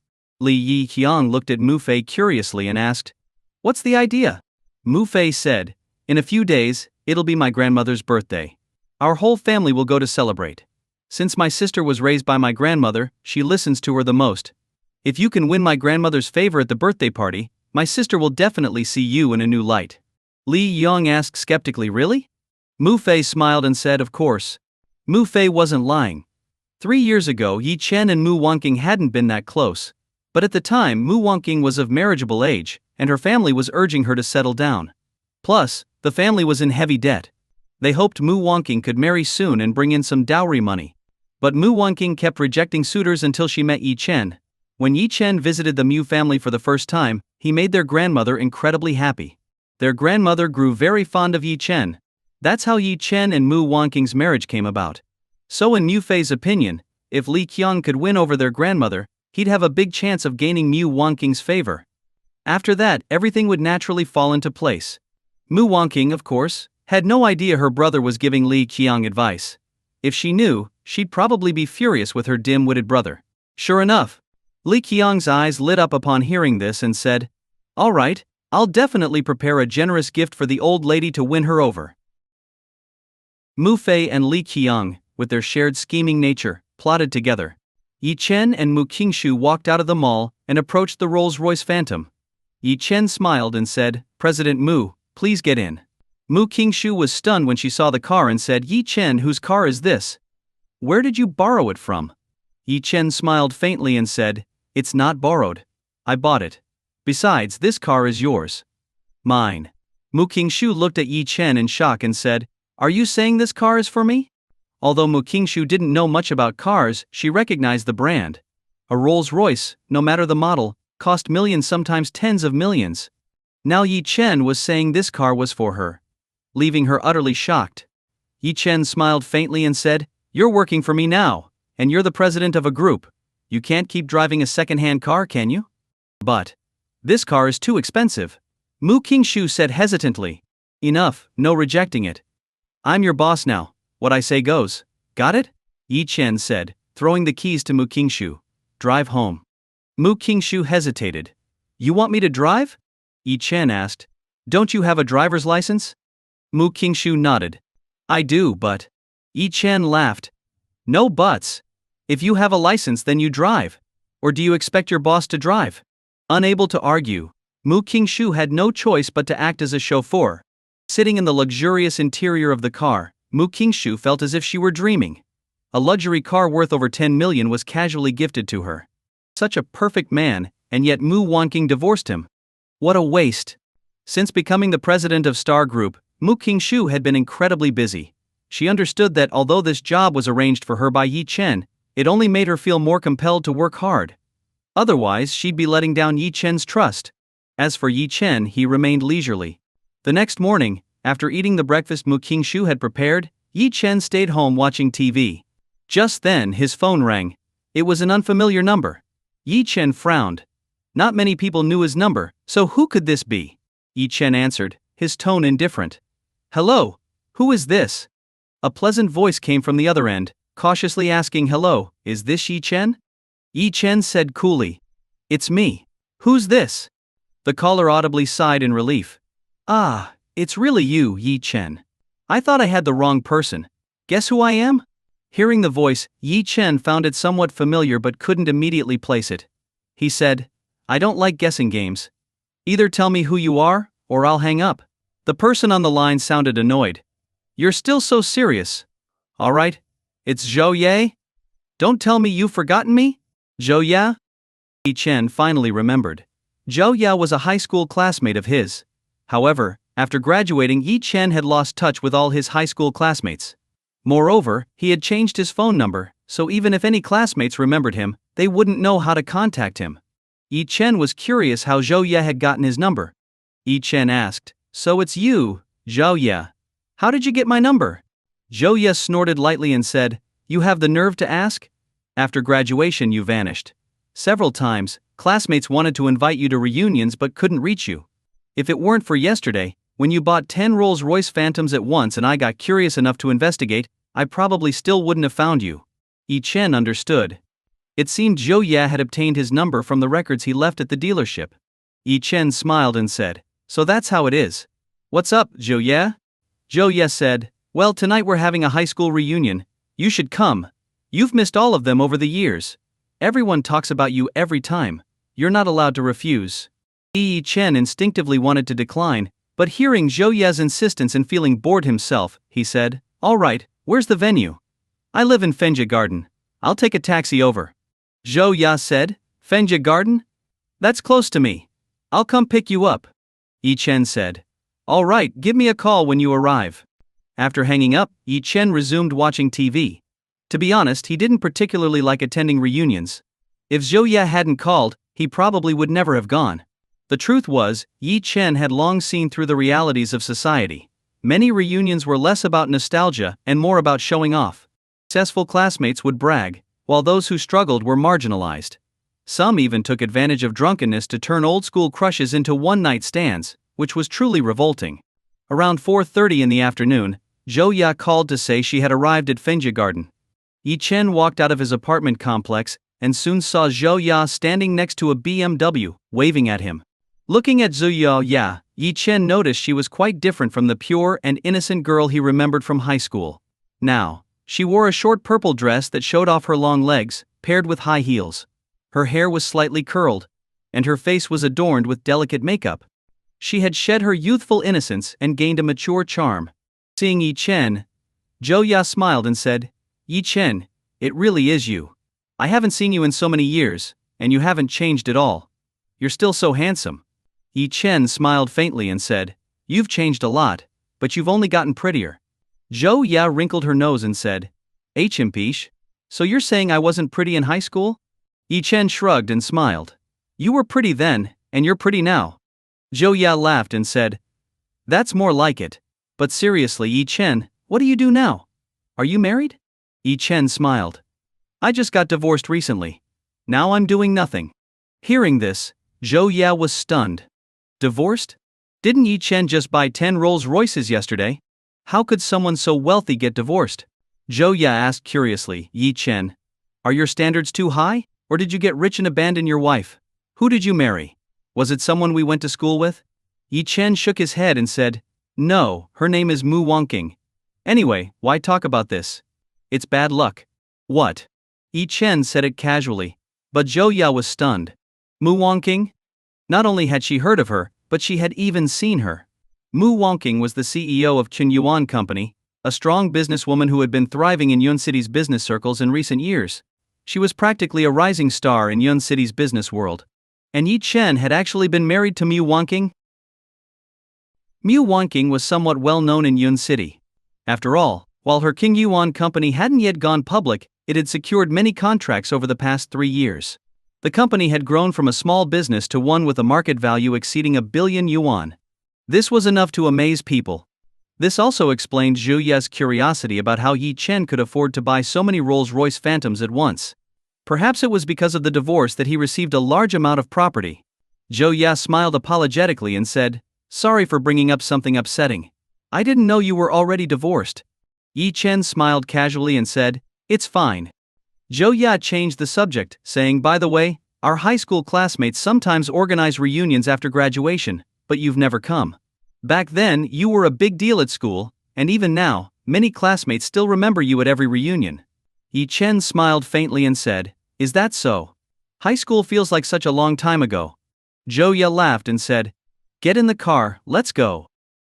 S1: Li Qiang looked at Mu Fei curiously and asked, "What's the idea?" Mu Fei said, "In a few days, it'll be my grandmother's birthday. Our whole family will go to celebrate. Since my sister was raised by my grandmother, she listens to her the most. If you can win my grandmother's favor at the birthday party, my sister will definitely see you in a new light." Li Yong asked skeptically, "Really?" Mu Fei smiled and said, "Of course." Mu Fei wasn't lying. 3 years ago, Yi Chen and Mu Wanqing hadn't been that close. But at the time, Mu Wanqing was of marriageable age, and her family was urging her to settle down. Plus, the family was in heavy debt. They hoped Mu Wanqing could marry soon and bring in some dowry money. But Mu Wanqing kept rejecting suitors until she met Yi Chen. When Yi Chen visited the Mu family for the first time, he made their grandmother incredibly happy. Their grandmother grew very fond of Yi Chen. That's how Yi Chen and Mu Wanqing's marriage came about. So in Mu Fei's opinion, if Li Qiang could win over their grandmother, he'd have a big chance of gaining Mu Wanqing's favor. After that, everything would naturally fall into place. Mu Wanqing, of course, had no idea her brother was giving Li Qiang advice. If she knew, she'd probably be furious with her dim-witted brother. Sure enough, Li Qiang's eyes lit up upon hearing this and said, "All right, I'll definitely prepare a generous gift for the old lady to win her over." Mu Fei and Li Qiang, with their shared scheming nature, plotted together. Yi Chen and Mu Qingshu walked out of the mall and approached the Rolls-Royce Phantom. Yi Chen smiled and said, "President Mu, please get in." Mu Qingshu was stunned when she saw the car and said, "Yi Chen, whose car is this? Where did you borrow it from?" Yi Chen smiled faintly and said, "It's not borrowed. I bought it. Besides, this car is yours." "Mine." Mu Qingshu looked at Yi Chen in shock and said, "Are you saying this car is for me?" Although Mu Qingshu didn't know much about cars, she recognized the brand. A Rolls-Royce, no matter the model, cost millions, sometimes tens of millions. Now Yi Chen was saying this car was for her, leaving her utterly shocked. Yi Chen smiled faintly and said, "You're working for me now, and you're the president of a group. You can't keep driving a second-hand car, can you?" "But this car is too expensive," Mu Qingshu said hesitantly. "Enough, no rejecting it. I'm your boss now. What I say goes. Got it?" Yi Chen said, throwing the keys to Mu Qingshu. "Drive home." Mu Qingshu hesitated. "You want me to drive?" Yi Chen asked. "Don't you have a driver's license?" Mu Qingshu nodded. "I do, but..." Yi Chen laughed. "No buts. If you have a license, then you drive. Or do you expect your boss to drive?" Unable to argue, Mu Qingshu had no choice but to act as a chauffeur. Sitting in the luxurious interior of the car, Mu Qingshu felt as if she were dreaming. A luxury car worth over 10 million was casually gifted to her. Such a perfect man, and yet Mu Wanqing divorced him. What a waste. Since becoming the president of Star Group, Mu Qingshu had been incredibly busy. She understood that although this job was arranged for her by Yi Chen, it only made her feel more compelled to work hard. Otherwise, she'd be letting down Yi Chen's trust. As for Yi Chen, he remained leisurely. The next morning, after eating the breakfast Mu Qingshu had prepared, Yi Chen stayed home watching TV. Just then, his phone rang. It was an unfamiliar number. Yi Chen frowned. Not many people knew his number, so who could this be? Yi Chen answered, his tone indifferent. "Hello, who is this?" A pleasant voice came from the other end, cautiously asking, "Hello, is this Yi Chen?" Yi Chen said coolly, "It's me. Who's this?" The caller audibly sighed in relief. "Ah, it's really you, Yi Chen. I thought I had the wrong person. Guess who I am?" Hearing the voice, Yi Chen found it somewhat familiar but couldn't immediately place it. He said, "I don't like guessing games. Either tell me who you are, or I'll hang up." The person on the line sounded annoyed. "You're still so serious. All right, it's Zhou Ye?" Don't tell me you've forgotten me? Zhou Ya? Yi Chen finally remembered. Zhou Ya was a high school classmate of his. However, after graduating, Yi Chen had lost touch with all his high school classmates. Moreover, he had changed his phone number, so even if any classmates remembered him, they wouldn't know how to contact him. Yi Chen was curious how Zhou Ya had gotten his number. Yi Chen asked, "So it's you, Zhou Ya. How did you get my number?" Zhou Ya snorted lightly and said, "You have the nerve to ask? After graduation you vanished. Several times, classmates wanted to invite you to reunions but couldn't reach you. If it weren't for yesterday, when you bought 10 Rolls-Royce Phantoms at once and I got curious enough to investigate, I probably still wouldn't have found you." Yi Chen understood. It seemed Zhou Ya had obtained his number from the records he left at the dealership. Yi Chen smiled and said, "So that's how it is. What's up, Zhou Ya?" Zhou Ya said, "Well, tonight we're having a high school reunion. You should come. You've missed all of them over the years. Everyone talks about you every time. You're not allowed to refuse." Yi Chen instinctively wanted to decline, but hearing Zhou Ya's insistence and feeling bored himself, he said, "All right, where's the venue?" "I live in Fenja Garden. I'll take a taxi over." Zhou Ya said, "Fenja Garden? That's close to me. I'll come pick you up." Yi Chen said, "All right, give me a call when you arrive." After hanging up, Yi Chen resumed watching TV. To be honest, he didn't particularly like attending reunions. If Zhou Ya hadn't called, he probably would never have gone. The truth was, Yi Chen had long seen through the realities of society. Many reunions were less about nostalgia and more about showing off. Successful classmates would brag, while those who struggled were marginalized. Some even took advantage of drunkenness to turn old-school crushes into one-night stands, which was truly revolting. Around 4:30 in the afternoon, Zhou Ya called to say she had arrived at Fenja Garden. Yi Chen walked out of his apartment complex and soon saw Zhou Ya standing next to a BMW, waving at him. Looking at Zhou Ya, Yi Chen noticed she was quite different from the pure and innocent girl he remembered from high school. Now, she wore a short purple dress that showed off her long legs, paired with high heels. Her hair was slightly curled, and her face was adorned with delicate makeup. She had shed her youthful innocence and gained a mature charm. Seeing Yi Chen, Zhou Ya smiled and said, "Yi Chen, it really is you. I haven't seen you in so many years, and you haven't changed at all. You're still so handsome." Yi Chen smiled faintly and said, "You've changed a lot, but you've only gotten prettier." Zhou Ya wrinkled her nose and said, "Himpish? So you're saying I wasn't pretty in high school?" Yi Chen shrugged and smiled. "You were pretty then, and you're pretty now." Zhou Ya laughed and said, "That's more like it. But seriously, Yi Chen, what do you do now? Are you married?" Yi Chen smiled. "I just got divorced recently. Now I'm doing nothing." Hearing this, Zhou Ya was stunned. Divorced? Didn't Yi Chen just buy 10 Rolls-Royces yesterday? How could someone so wealthy get divorced? Zhou Ya asked curiously, "Yi Chen, are your standards too high, or did you get rich and abandon your wife? Who did you marry? Was it someone we went to school with?" Yi Chen shook his head and said, "No, her name is Mu Wangqing. Anyway, why talk about this? It's bad luck." "What?" Yi Chen said it casually, but Zhou Ya was stunned. Mu Wangqing? Not only had she heard of her, but she had even seen her. Mu Wangqing was the CEO of Qin Yuan Company, a strong businesswoman who had been thriving in Yun City's business circles in recent years. She was practically a rising star in Yun City's business world. And Yi Chen had actually been married to Mu Wangqing? Mu Wangqing was somewhat well known in Yun City. After all, while her King Yuan company hadn't yet gone public, it had secured many contracts over the past 3 years. The company had grown from a small business to one with a market value exceeding 1 billion yuan. This was enough to amaze people. This also explained Zhou Ya's curiosity about how Yi Chen could afford to buy so many Rolls-Royce Phantoms at once. Perhaps it was because of the divorce that he received a large amount of property. Zhou Ya smiled apologetically and said, "Sorry for bringing up something upsetting. I didn't know you were already divorced." Yi Chen smiled casually and said, "It's fine." Zhou Ya changed the subject, saying, "By the way, our high school classmates sometimes organize reunions after graduation, but you've never come. Back then, you were a big deal at school, and even now, many classmates still remember you at every reunion." Yi Chen smiled faintly and said, "Is that so? High school feels like such a long time ago." Zhou Ya laughed and said, "Get in the car, let's go."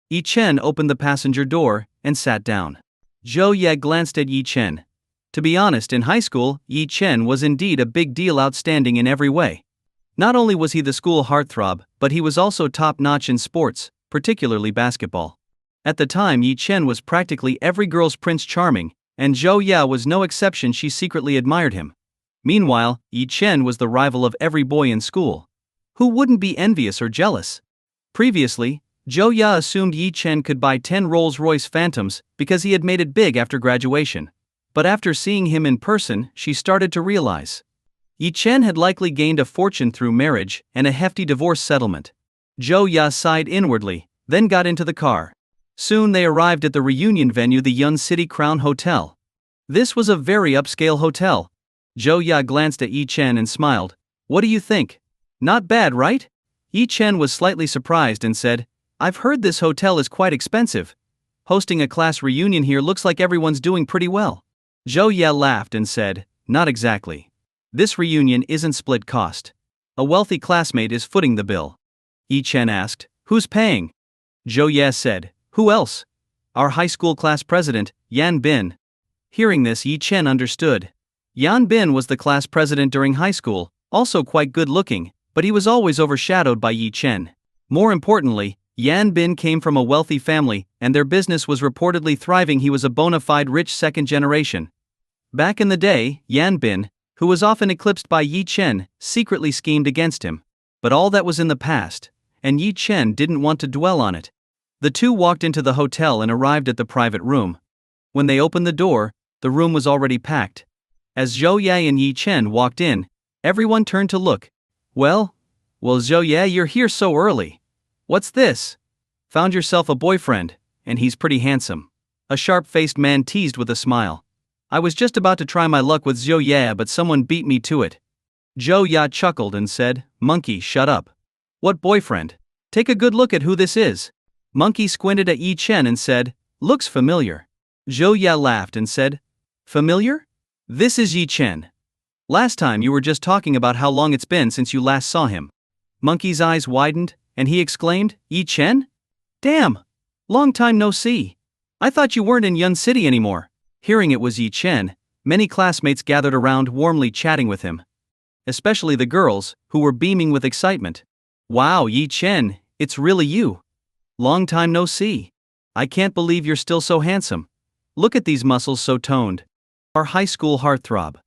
S1: Yi Chen opened the passenger door and sat down. Zhou Ya glanced at Yi Chen. To be honest, in high school, Yi Chen was indeed a big deal, outstanding in every way. Not only was he the school heartthrob, but he was also top-notch in sports, particularly basketball. At the time, Yi Chen was practically every girl's Prince Charming, and Zhou Ya was no exception. She secretly admired him. Meanwhile, Yi Chen was the rival of every boy in school. Who wouldn't be envious or jealous? Previously, Zhou Ya assumed Yi Chen could buy 10 Rolls-Royce Phantoms because he had made it big after graduation. But after seeing him in person, she started to realize Yi Chen had likely gained a fortune through marriage and a hefty divorce settlement. Zhou Ya sighed inwardly, then got into the car. Soon they arrived at the reunion venue, the Yun City Crown Hotel. This was a very upscale hotel. Zhou Ya glanced at Yi Chen and smiled. "What do you think? Not bad, right?" Yi Chen was slightly surprised and said, "I've heard this hotel is quite expensive. Hosting a class reunion here looks like everyone's doing pretty well." Zhou Ya laughed and said, "Not exactly. This reunion isn't split cost. A wealthy classmate is footing the bill." Yi Chen asked, "Who's paying?" Zhou Ya said, "Who else? Our high school class president, Yan Bin." Hearing this, Yi Chen understood. Yan Bin was the class president during high school, also quite good looking, but he was always overshadowed by Yi Chen. More importantly, Yan Bin came from a wealthy family, and their business was reportedly thriving. He was a bona fide rich second generation. Back in the day, Yan Bin, who was often eclipsed by Yi Chen, secretly schemed against him. But all that was in the past, and Yi Chen didn't want to dwell on it. The two walked into the hotel and arrived at the private room. When they opened the door, the room was already packed. As Zhou Ya and Yi Chen walked in, everyone turned to look. Well, Zhou Ya, you're here so early. What's this? Found yourself a boyfriend, and he's pretty handsome. A sharp-faced man teased with a smile. I was just about to try my luck with Zhou Ya, but someone beat me to it. Zhou Ya chuckled and said, "Monkey, shut up. What boyfriend? Take a good look at who this is." Monkey squinted at Yi Chen and said, "Looks familiar." Zhou Ya laughed and said, "Familiar? This is Yi Chen. Last time you were just talking about how long it's been since you last saw him." Monkey's eyes widened, and he exclaimed, "Yi Chen? Damn! Long time no see. I thought you weren't in Yun City anymore." Hearing it was Yi Chen, many classmates gathered around, warmly chatting with him. Especially the girls, who were beaming with excitement. "Wow, Yi Chen, it's really you. Long time no see. I can't believe you're still so handsome. Look at these muscles, so toned. Our high school heartthrob.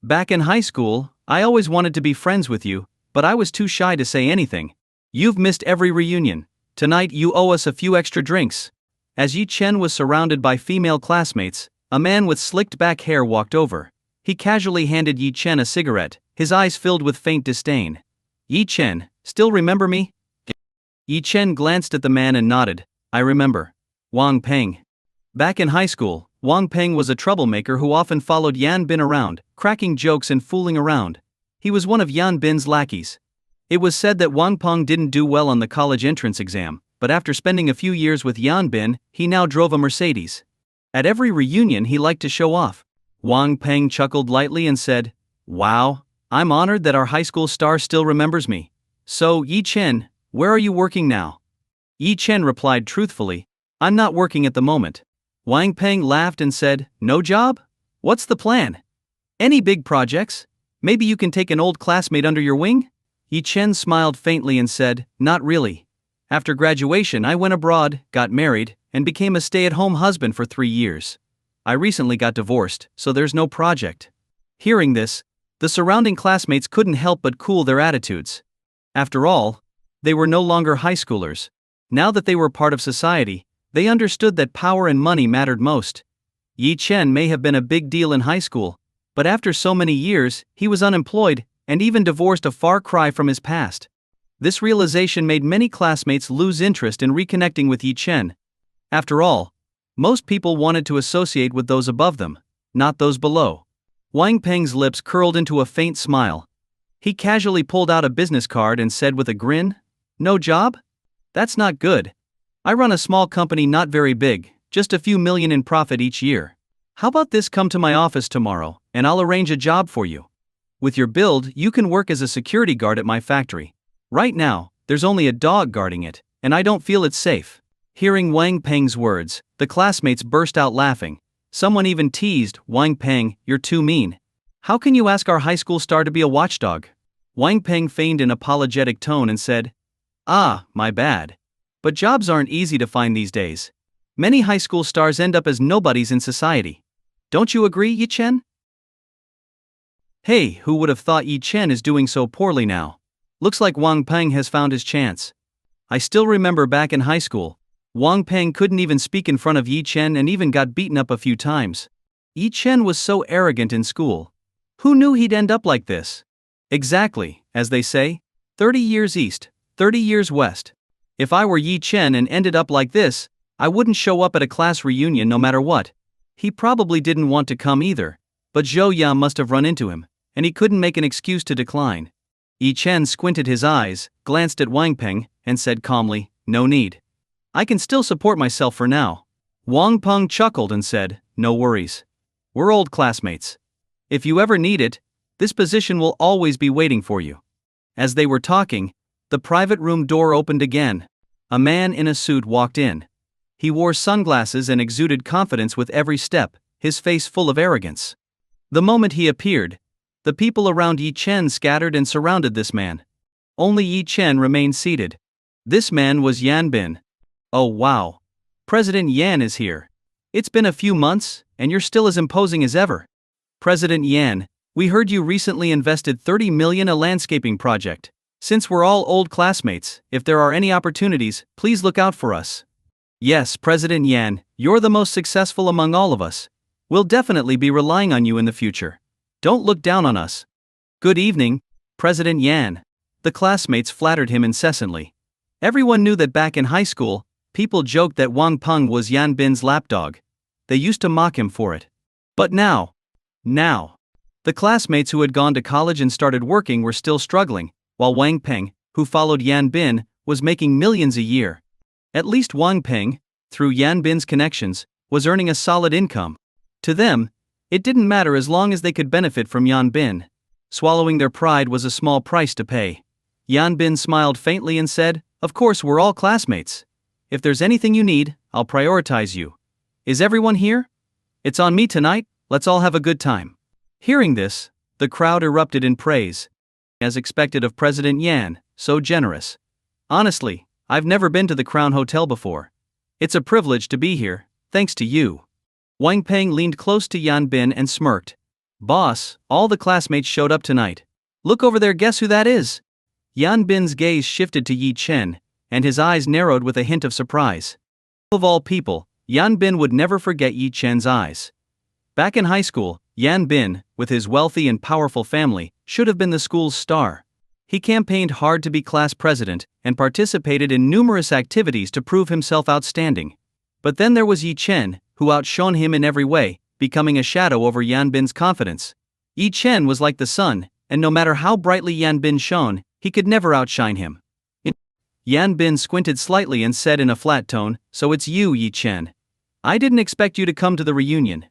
S1: Back in high school, I always wanted to be friends with you, but I was too shy to say anything. You've missed every reunion. Tonight you owe us a few extra drinks." As Yi Chen was surrounded by female classmates, a man with slicked back hair walked over. He casually handed Yi Chen a cigarette, his eyes filled with faint disdain. "Yi Chen, still remember me?" Yi Chen glanced at the man and nodded. "I remember. Wang Peng." Back in high school, Wang Peng was a troublemaker who often followed Yan Bin around, cracking jokes and fooling around. He was one of Yan Bin's lackeys. It was said that Wang Peng didn't do well on the college entrance exam, but after spending a few years with Yan Bin, he now drove a Mercedes. At every reunion he liked to show off. Wang Peng chuckled lightly and said, "Wow, I'm honored that our high school star still remembers me. So, Yi Chen, where are you working now?" Yi Chen replied truthfully, "I'm not working at the moment." Wang Peng laughed and said, "No job? What's the plan? Any big projects? Maybe you can take an old classmate under your wing?" Yi Chen smiled faintly and said, "Not really. After graduation I went abroad, got married, and became a stay-at-home husband for 3 years. I recently got divorced, so there's no project." Hearing this, the surrounding classmates couldn't help but cool their attitudes. After all, they were no longer high schoolers. Now that they were part of society, they understood that power and money mattered most. Yi Chen may have been a big deal in high school, but after so many years, he was unemployed, and even divorced, a far cry from his past. This realization made many classmates lose interest in reconnecting with Yi Chen. After all, most people wanted to associate with those above them, not those below. Wang Peng's lips curled into a faint smile. He casually pulled out a business card and said with a grin, "No job? That's not good. I run a small company, not very big, just a few million in profit each year. How about this? Come to my office tomorrow, and I'll arrange a job for you. With your build, you can work as a security guard at my factory. Right now, there's only a dog guarding it, and I don't feel it's safe." Hearing Wang Peng's words, the classmates burst out laughing. Someone even teased, Wang Peng, you're too mean. How can you ask our high school star to be a watchdog? Wang Peng feigned an apologetic tone and said, Ah, my bad. But jobs aren't easy to find these days. Many high school stars end up as nobodies in society. Don't you agree, Yi Chen? Hey, who would have thought Yi Chen is doing so poorly now? Looks like Wang Peng has found his chance. I still remember back in high school, Wang Peng couldn't even speak in front of Yi Chen and even got beaten up a few times. Yi Chen was so arrogant in school. Who knew he'd end up like this? Exactly, as they say, 30 years east, 30 years west. If I were Yi Chen and ended up like this, I wouldn't show up at a class reunion no matter what. He probably didn't want to come either, but Zhou Ya must have run into him, and he couldn't make an excuse to decline. Yi Chen squinted his eyes, glanced at Wang Peng, and said calmly, No need. I can still support myself for now. Wang Peng chuckled and said, No worries. We're old classmates. If you ever need it, this position will always be waiting for you. As they were talking, the private room door opened again. A man in a suit walked in. He wore sunglasses and exuded confidence with every step, his face full of arrogance. The moment he appeared, the people around Yi Chen scattered and surrounded this man. Only Yi Chen remained seated. This man was Yan Bin. Oh wow. President Yan is here. It's been a few months, and you're still as imposing as ever. President Yan, we heard you recently invested 30 million in a landscaping project. Since we're all old classmates, if there are any opportunities, please look out for us. Yes, President Yan, you're the most successful among all of us. We'll definitely be relying on you in the future. Don't look down on us. Good evening, President Yan. The classmates flattered him incessantly. Everyone knew that back in high school, people joked that Wang Peng was Yan Bin's lapdog. They used to mock him for it. But now, the classmates who had gone to college and started working were still struggling, while Wang Peng, who followed Yan Bin, was making millions a year. At least Wang Peng, through Yan Bin's connections, was earning a solid income. To them, it didn't matter as long as they could benefit from Yan Bin. Swallowing their pride was a small price to pay. Yan Bin smiled faintly and said, Of course we're all classmates. If there's anything you need, I'll prioritize you. Is everyone here? It's on me tonight, let's all have a good time. Hearing this, the crowd erupted in praise. As expected of President Yan, so generous. Honestly, I've never been to the Crown Hotel before. It's a privilege to be here, thanks to you. Wang Peng leaned close to Yan Bin and smirked. Boss, all the classmates showed up tonight. Look over there, guess who that is? Yan Bin's gaze shifted to Yi Chen, and his eyes narrowed with a hint of surprise. Of all people, Yan Bin would never forget Yi Chen's eyes. Back in high school, Yan Bin, with his wealthy and powerful family, should have been the school's star. He campaigned hard to be class president and participated in numerous activities to prove himself outstanding. But then there was Yi Chen, who outshone him in every way, becoming a shadow over Yan Bin's confidence. Yi Chen was like the sun, and no matter how brightly Yan Bin shone, he could never outshine him. Yan Bin squinted slightly and said in a flat tone, So it's you, Yi Chen. I didn't expect you to come to the reunion.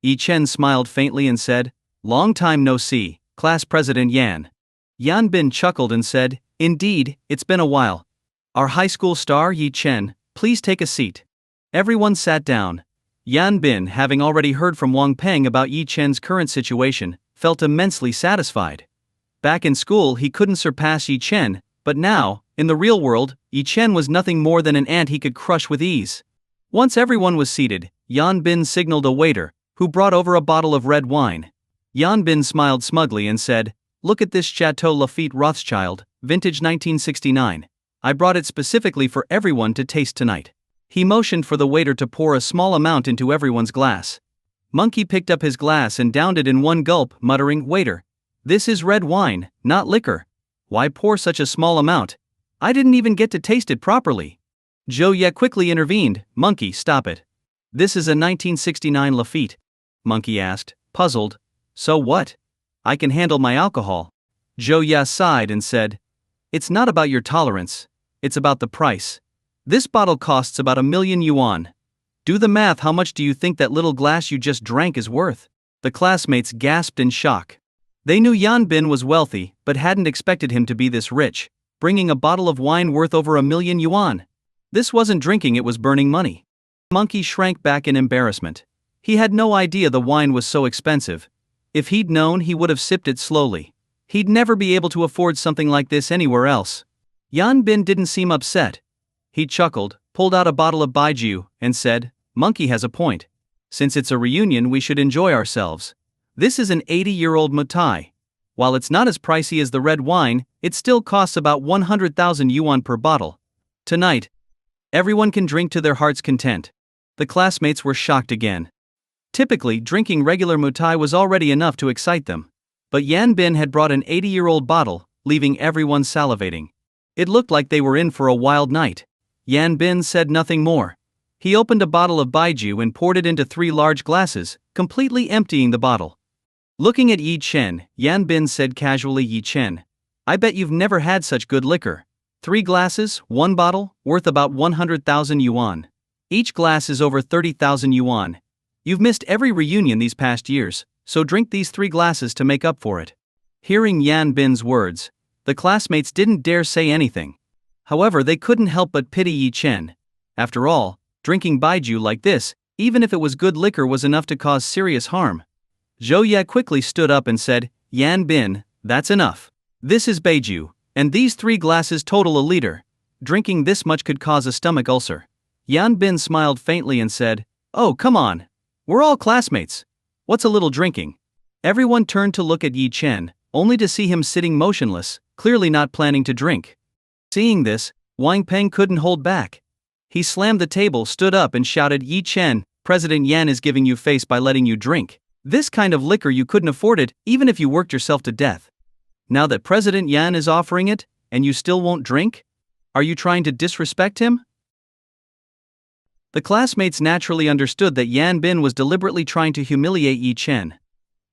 S1: Yi Chen smiled faintly and said, Long time no see, Class President Yan. Yan Bin chuckled and said, Indeed, it's been a while. Our high school star Yi Chen, please take a seat. Everyone sat down. Yan Bin, having already heard from Wang Peng about Yi Chen's current situation, felt immensely satisfied. Back in school he couldn't surpass Yi Chen, but now, in the real world, Yi Chen was nothing more than an ant he could crush with ease. Once everyone was seated, Yan Bin signaled a waiter, who brought over a bottle of red wine. Yan Bin smiled smugly and said, Look at this Chateau Lafite Rothschild, vintage 1969. I brought it specifically for everyone to taste tonight. He motioned for the waiter to pour a small amount into everyone's glass. Monkey picked up his glass and downed it in one gulp, muttering, Waiter, this is red wine, not liquor. Why pour such a small amount? I didn't even get to taste it properly. Zhou Ye quickly intervened, Monkey, stop it. This is a 1969 Lafite. Monkey asked, puzzled. So what? I can handle my alcohol. Zhou Ye sighed and said, It's not about your tolerance, it's about the price. This bottle costs about 1,000,000 yuan. Do the math, how much do you think that little glass you just drank is worth? The classmates gasped in shock. They knew Yan Bin was wealthy, but hadn't expected him to be this rich, bringing a bottle of wine worth over 1,000,000 yuan. This wasn't drinking, it was burning money. Monkey shrank back in embarrassment. He had no idea the wine was so expensive. If he'd known, he would have sipped it slowly. He'd never be able to afford something like this anywhere else. Yan Bin didn't seem upset. He chuckled, pulled out a bottle of baijiu, and said, "Monkey has a point. Since it's a reunion, we should enjoy ourselves. This is an 80-year-old mutai. While it's not as pricey as the red wine, it still costs about 100,000 yuan per bottle. Tonight, everyone can drink to their heart's content." The classmates were shocked again. Typically, drinking regular mutai was already enough to excite them. But Yan Bin had brought an 80-year-old bottle, leaving everyone salivating. It looked like they were in for a wild night. Yan Bin said nothing more. He opened a bottle of baijiu and poured it into 3 large glasses, completely emptying the bottle. Looking at Yi Chen, Yan Bin said casually, "Yi Chen, I bet you've never had such good liquor. 3 glasses, 1 bottle, worth about 100,000 yuan. Each glass is over 30,000 yuan. You've missed every reunion these past years, so drink these 3 glasses to make up for it." Hearing Yan Bin's words, the classmates didn't dare say anything. However, they couldn't help but pity Yi Chen. After all, drinking baijiu like this, even if it was good liquor, was enough to cause serious harm. Zhou Ye quickly stood up and said, "Yan Bin, that's enough. This is baijiu, and these 3 glasses total a liter. Drinking this much could cause a stomach ulcer." Yan Bin smiled faintly and said, "Oh, come on. We're all classmates. What's a little drinking?" Everyone turned to look at Yi Chen, only to see him sitting motionless, clearly not planning to drink. Seeing this, Wang Peng couldn't hold back. He slammed the table, stood up and shouted, "Yi Chen, President Yan is giving you face by letting you drink. This kind of liquor you couldn't afford it, even if you worked yourself to death. Now that President Yan is offering it, and you still won't drink? Are you trying to disrespect him?" The classmates naturally understood that Yan Bin was deliberately trying to humiliate Yi Chen.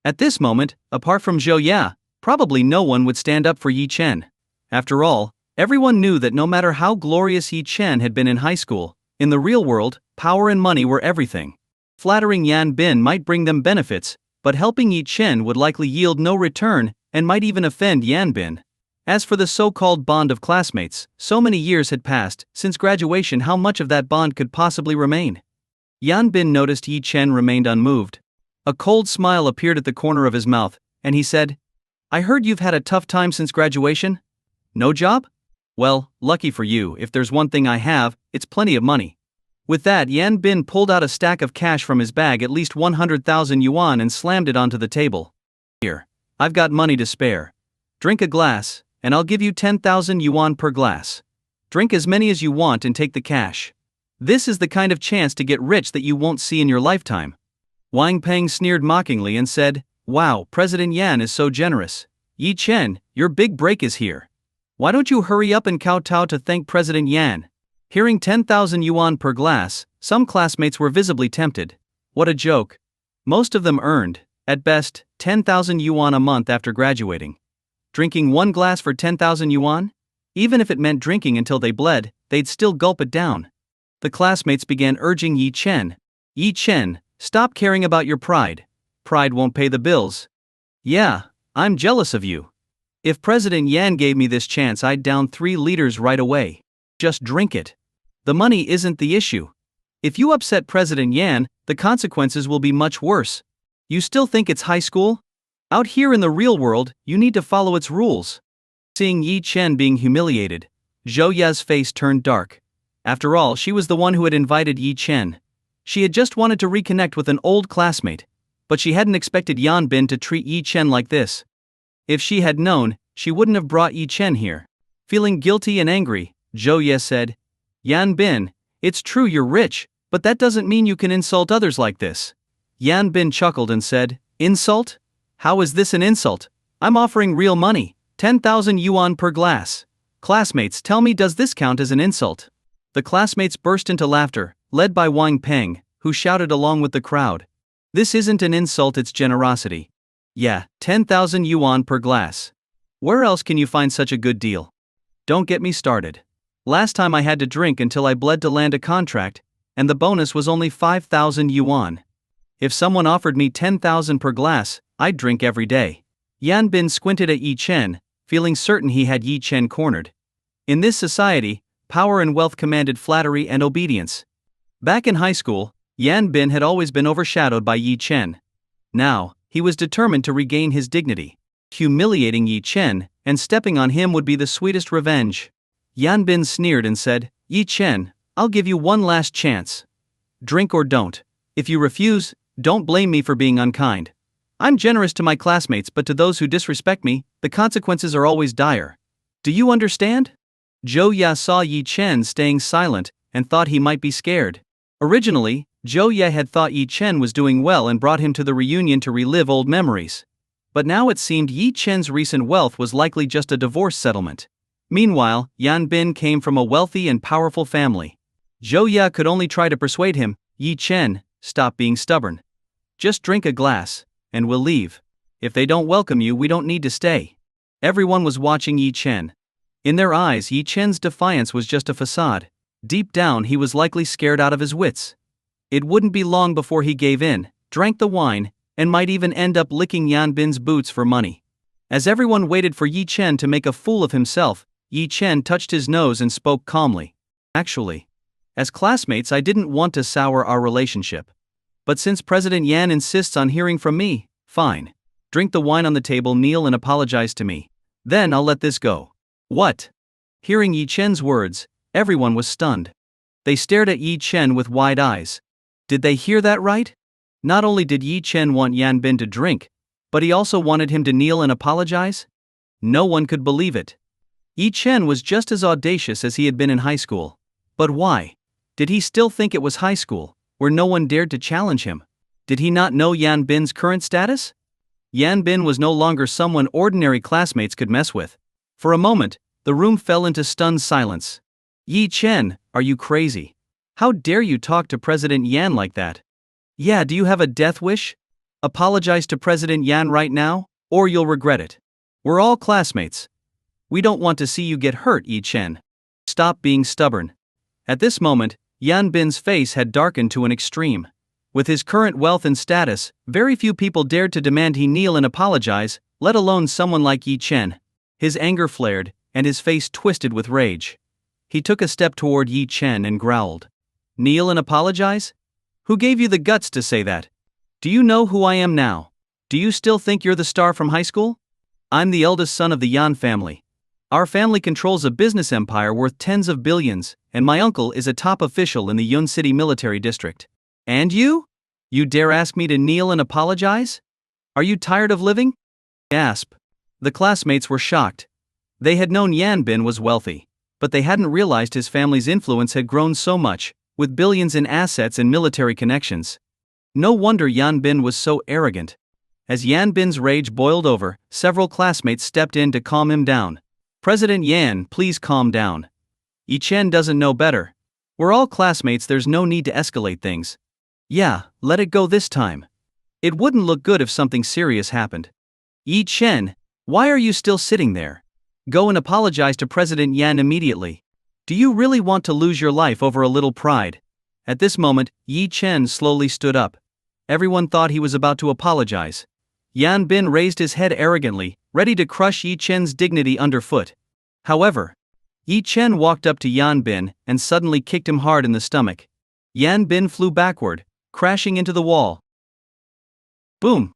S1: At this moment, apart from Zhou Ya, probably no one would stand up for Yi Chen. After all, everyone knew that no matter how glorious Yi Chen had been in high school, in the real world, power and money were everything. Flattering Yan Bin might bring them benefits, but helping Yi Chen would likely yield no return, and might even offend Yan Bin. As for the so-called bond of classmates, so many years had passed since graduation, how much of that bond could possibly remain? Yan Bin noticed Yi Chen remained unmoved. A cold smile appeared at the corner of his mouth, and he said, "I heard you've had a tough time since graduation? No job? Well, lucky for you. If there's one thing I have, it's plenty of money." With that, Yan Bin pulled out a stack of cash from his bag, at least 100,000 yuan, and slammed it onto the table. "Here, I've got money to spare. Drink a glass, and I'll give you 10,000 yuan per glass. Drink as many as you want and take the cash. This is the kind of chance to get rich that you won't see in your lifetime." Wang Peng sneered mockingly and said, "Wow, President Yan is so generous. Yi Chen, your big break is here. Why don't you hurry up and kowtow to thank President Yan?" Hearing 10,000 yuan per glass, some classmates were visibly tempted. What a joke. Most of them earned, at best, 10,000 yuan a month after graduating. Drinking 1 glass for 10,000 yuan? Even if it meant drinking until they bled, they'd still gulp it down. The classmates began urging Yi Chen. "Yi Chen, stop caring about your pride. Pride won't pay the bills." "Yeah, I'm jealous of you. If President Yan gave me this chance, I'd down 3 liters right away. Just drink it. The money isn't the issue. If you upset President Yan, the consequences will be much worse. You still think it's high school? Out here in the real world, you need to follow its rules." Seeing Yi Chen being humiliated, Zhou Ya's face turned dark. After all, she was the one who had invited Yi Chen. She had just wanted to reconnect with an old classmate, but she hadn't expected Yan Bin to treat Yi Chen like this. If she had known, she wouldn't have brought Yi Chen here. Feeling guilty and angry, Zhou Ye said, "Yan Bin, it's true you're rich, but that doesn't mean you can insult others like this." Yan Bin chuckled and said, "Insult? How is this an insult? I'm offering real money, 10,000 yuan per glass. Classmates, tell me, does this count as an insult?" The classmates burst into laughter, led by Wang Peng, who shouted along with the crowd, "This isn't an insult, it's generosity. Yeah, 10,000 yuan per glass. Where else can you find such a good deal? Don't get me started. Last time I had to drink until I bled to land a contract, and the bonus was only 5,000 yuan. If someone offered me 10,000 per glass, I'd drink every day." Yan Bin squinted at Yi Chen, feeling certain he had Yi Chen cornered. In this society, power and wealth commanded flattery and obedience. Back in high school, Yan Bin had always been overshadowed by Yi Chen. Now, he was determined to regain his dignity. Humiliating Yi Chen and stepping on him would be the sweetest revenge. Yan Bin sneered and said, "Yi Chen, I'll give you one last chance. Drink or don't. If you refuse, don't blame me for being unkind. I'm generous to my classmates, but to those who disrespect me, the consequences are always dire. Do you understand?" Zhou Ya saw Yi Chen staying silent and thought he might be scared. Originally, Zhou Ya had thought Yi Chen was doing well and brought him to the reunion to relive old memories. But now it seemed Yi Chen's recent wealth was likely just a divorce settlement. Meanwhile, Yan Bin came from a wealthy and powerful family. Zhou Ya could only try to persuade him, "Yi Chen, stop being stubborn. Just drink a glass, and we'll leave. If they don't welcome you, we don't need to stay." Everyone was watching Yi Chen. In their eyes, Yi Chen's defiance was just a facade. Deep down, he was likely scared out of his wits. It wouldn't be long before he gave in, drank the wine, and might even end up licking Yan Bin's boots for money. As everyone waited for Yi Chen to make a fool of himself, Yi Chen touched his nose and spoke calmly. "Actually, as classmates, I didn't want to sour our relationship. But since President Yan insists on hearing from me, fine. Drink the wine on the table, kneel and apologize to me. Then I'll let this go." "What?" Hearing Yi Chen's words, everyone was stunned. They stared at Yi Chen with wide eyes. Did they hear that right? Not only did Yi Chen want Yan Bin to drink, but he also wanted him to kneel and apologize? No one could believe it. Yi Chen was just as audacious as he had been in high school. But why? Did he still think it was high school, where no one dared to challenge him? Did he not know Yan Bin's current status? Yan Bin was no longer someone ordinary classmates could mess with. For a moment, the room fell into stunned silence. "Yi Chen, are you crazy? How dare you talk to President Yan like that? Yeah, do you have a death wish? Apologize to President Yan right now, or you'll regret it. We're all classmates. We don't want to see you get hurt, Yi Chen. Stop being stubborn." At this moment, Yan Bin's face had darkened to an extreme. With his current wealth and status, very few people dared to demand he kneel and apologize, let alone someone like Yi Chen. His anger flared, and his face twisted with rage. He took a step toward Yi Chen and growled. "Kneel and apologize? Who gave you the guts to say that? Do you know who I am now? Do you still think you're the star from high school? I'm the eldest son of the Yan family. Our family controls a business empire worth tens of billions, and my uncle is a top official in the Yun City military district. And you? You dare ask me to kneel and apologize? Are you tired of living?" Gasp. The classmates were shocked. They had known Yan Bin was wealthy, but they hadn't realized his family's influence had grown so much, with billions in assets and military connections. No wonder Yan Bin was so arrogant. As Yan Bin's rage boiled over, several classmates stepped in to calm him down. "President Yan, please calm down. Yi Chen doesn't know better. We're all classmates, there's no need to escalate things. Yeah, let it go this time. It wouldn't look good if something serious happened. Yi Chen, why are you still sitting there? Go and apologize to President Yan immediately. Do you really want to lose your life over a little pride?" At this moment, Yi Chen slowly stood up. Everyone thought he was about to apologize. Yan Bin raised his head arrogantly, ready to crush Yi Chen's dignity underfoot. However, Yi Chen walked up to Yan Bin and suddenly kicked him hard in the stomach. Yan Bin flew backward, crashing into the wall. Boom!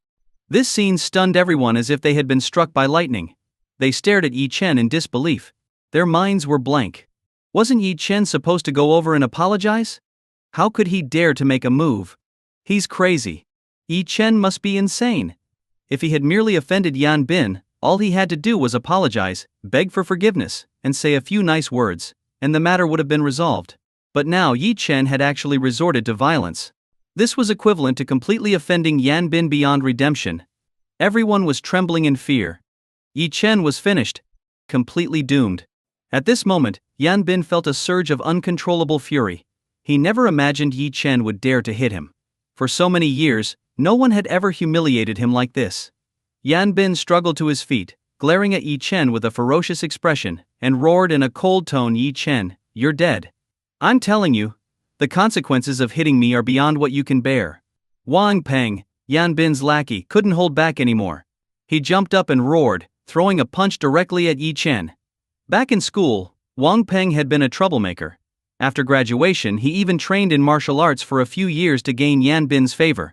S1: This scene stunned everyone as if they had been struck by lightning. They stared at Yi Chen in disbelief. Their minds were blank. Wasn't Yi Chen supposed to go over and apologize? How could he dare to make a move? He's crazy. Yi Chen must be insane. If he had merely offended Yan Bin, all he had to do was apologize, beg for forgiveness, and say a few nice words, and the matter would have been resolved. But now Yi Chen had actually resorted to violence. This was equivalent to completely offending Yan Bin beyond redemption. Everyone was trembling in fear. Yi Chen was finished. Completely doomed. At this moment, Yan Bin felt a surge of uncontrollable fury. He never imagined Yi Chen would dare to hit him. For so many years, no one had ever humiliated him like this. Yan Bin struggled to his feet, glaring at Yi Chen with a ferocious expression, and roared in a cold tone, "Yi Chen, you're dead. I'm telling you, the consequences of hitting me are beyond what you can bear." Wang Peng, Yan Bin's lackey, couldn't hold back anymore. He jumped up and roared, throwing a punch directly at Yi Chen. Back in school, Wang Peng had been a troublemaker. After graduation, he even trained in martial arts for a few years to gain Yan Bin's favor.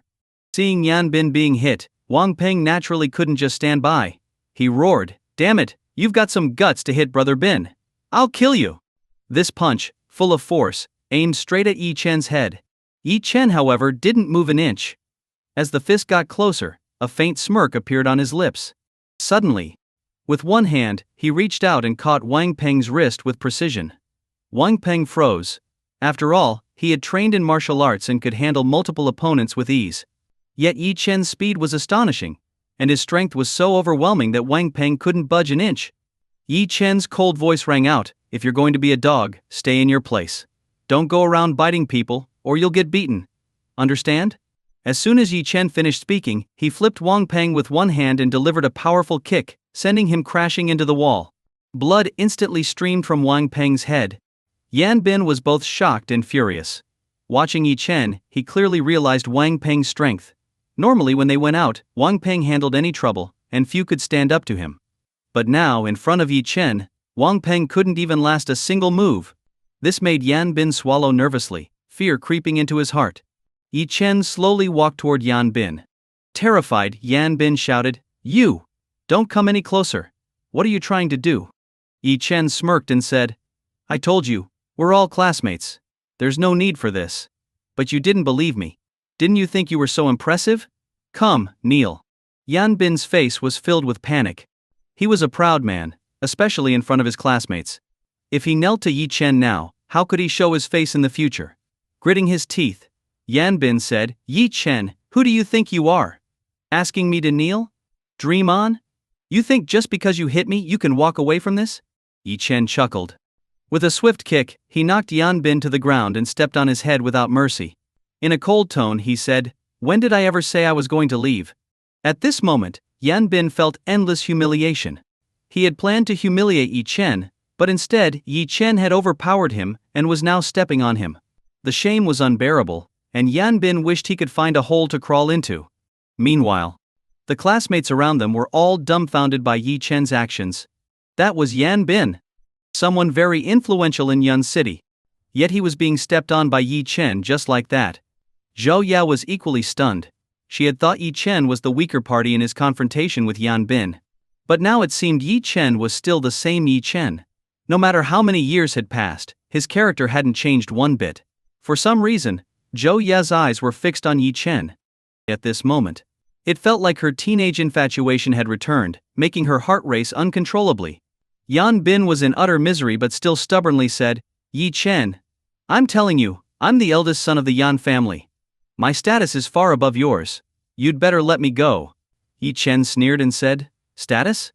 S1: Seeing Yan Bin being hit, Wang Peng naturally couldn't just stand by. He roared, "Damn it, you've got some guts to hit Brother Bin. I'll kill you." This punch, full of force, aimed straight at Yi Chen's head. Yi Chen, however, didn't move an inch. As the fist got closer, a faint smirk appeared on his lips. Suddenly, with one hand, he reached out and caught Wang Peng's wrist with precision. Wang Peng froze. After all, he had trained in martial arts and could handle multiple opponents with ease. Yet Yi Chen's speed was astonishing, and his strength was so overwhelming that Wang Peng couldn't budge an inch. Yi Chen's cold voice rang out, "If you're going to be a dog, stay in your place. Don't go around biting people, or you'll get beaten. Understand?" As soon as Yi Chen finished speaking, he flipped Wang Peng with one hand and delivered a powerful kick, sending him crashing into the wall. Blood instantly streamed from Wang Peng's head. Yan Bin was both shocked and furious. Watching Yi Chen, he clearly realized Wang Peng's strength. Normally when they went out, Wang Peng handled any trouble, and few could stand up to him. But now, in front of Yi Chen, Wang Peng couldn't even last a single move. This made Yan Bin swallow nervously, fear creeping into his heart. Yi Chen slowly walked toward Yan Bin. Terrified, Yan Bin shouted, "You! Don't come any closer. What are you trying to do?" Yi Chen smirked and said, "I told you, we're all classmates. There's no need for this. But you didn't believe me. Didn't you think you were so impressive? Come, kneel." Yan Bin's face was filled with panic. He was a proud man, especially in front of his classmates. If he knelt to Yi Chen now, how could he show his face in the future? Gritting his teeth, Yan Bin said, "Yi Chen, who do you think you are? Asking me to kneel? Dream on? You think just because you hit me you can walk away from this?" Yi Chen chuckled. With a swift kick, he knocked Yan Bin to the ground and stepped on his head without mercy. In a cold tone he said, "When did I ever say I was going to leave?" At this moment, Yan Bin felt endless humiliation. He had planned to humiliate Yi Chen, but instead Yi Chen had overpowered him and was now stepping on him. The shame was unbearable, and Yan Bin wished he could find a hole to crawl into. Meanwhile, the classmates around them were all dumbfounded by Yi Chen's actions. That was Yan Bin, someone very influential in Yun City. Yet he was being stepped on by Yi Chen just like that. Zhou Yao was equally stunned. She had thought Yi Chen was the weaker party in his confrontation with Yan Bin. But now it seemed Yi Chen was still the same Yi Chen. No matter how many years had passed, his character hadn't changed one bit. For some reason, Zhou Ya's eyes were fixed on Yi Chen. At this moment, it felt like her teenage infatuation had returned, making her heart race uncontrollably. Yan Bin was in utter misery but still stubbornly said, "Yi Chen, I'm telling you, I'm the eldest son of the Yan family. My status is far above yours. You'd better let me go." Yi Chen sneered and said, "Status?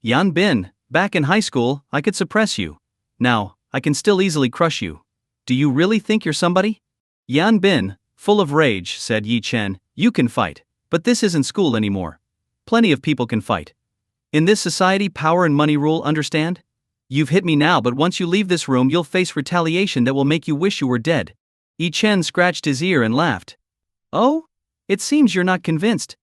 S1: Yan Bin, back in high school, I could suppress you. Now, I can still easily crush you. Do you really think you're somebody?" Yan Bin, full of rage, said, "Yi Chen, you can fight, but this isn't school anymore. Plenty of people can fight. In this society, power and money rule, understand? You've hit me now, but once you leave this room you'll face retaliation that will make you wish you were dead." Yi Chen scratched his ear and laughed. "Oh? It seems you're not convinced."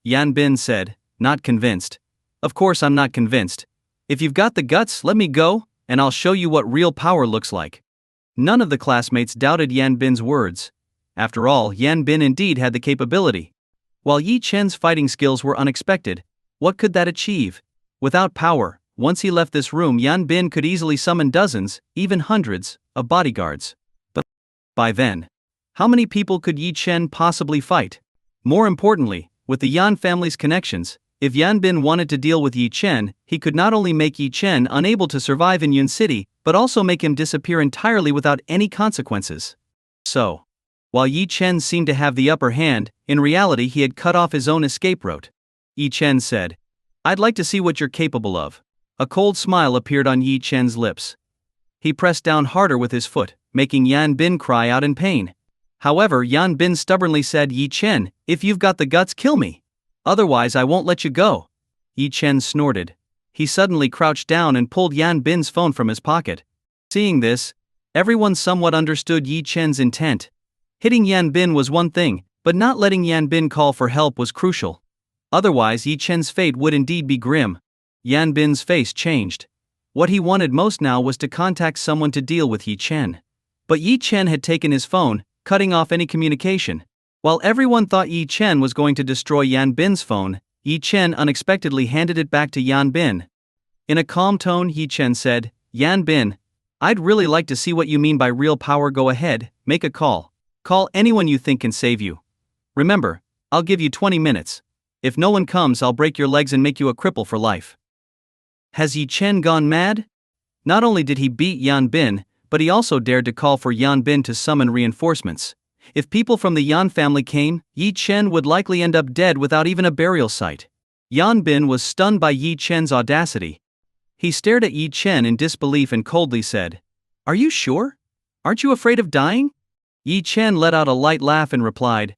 S1: Yan Bin said, "Not convinced? Of course I'm not convinced. If you've got the guts, let me go, and I'll show you what real power looks like." None of the classmates doubted Yan Bin's words. After all, Yan Bin indeed had the capability. While Yi Chen's fighting skills were unexpected, what could that achieve? Without power, once he left this room, Yan Bin could easily summon dozens, even hundreds, of bodyguards. But by then, how many people could Yi Chen possibly fight? More importantly, with the Yan family's connections, if Yan Bin wanted to deal with Yi Chen, he could not only make Yi Chen unable to survive in Yun City, but also make him disappear entirely without any consequences. So, while Yi Chen seemed to have the upper hand, in reality he had cut off his own escape route. Yi Chen said, "I'd like to see what you're capable of." A cold smile appeared on Yi Chen's lips. He pressed down harder with his foot, making Yan Bin cry out in pain. However, Yan Bin stubbornly said, "Yi Chen, if you've got the guts, kill me. Otherwise I won't let you go." Yi Chen snorted. He suddenly crouched down and pulled Yan Bin's phone from his pocket. Seeing this, everyone somewhat understood Yi Chen's intent. Hitting Yan Bin was one thing, but not letting Yan Bin call for help was crucial. Otherwise Yi Chen's fate would indeed be grim. Yan Bin's face changed. What he wanted most now was to contact someone to deal with Yi Chen. But Yi Chen had taken his phone, cutting off any communication. While everyone thought Yi Chen was going to destroy Yan Bin's phone, Yi Chen unexpectedly handed it back to Yan Bin. In a calm tone, Yi Chen said, "Yan Bin, I'd really like to see what you mean by real power. Go ahead, make a call. Call anyone you think can save you. Remember, I'll give you 20 minutes. If no one comes, I'll break your legs and make you a cripple for life." Has Yi Chen gone mad? Not only did he beat Yan Bin, but he also dared to call for Yan Bin to summon reinforcements. If people from the Yan family came, Yi Chen would likely end up dead without even a burial site. Yan Bin was stunned by Yi Chen's audacity. He stared at Yi Chen in disbelief and coldly said, "Are you sure? Aren't you afraid of dying?" Yi Chen let out a light laugh and replied,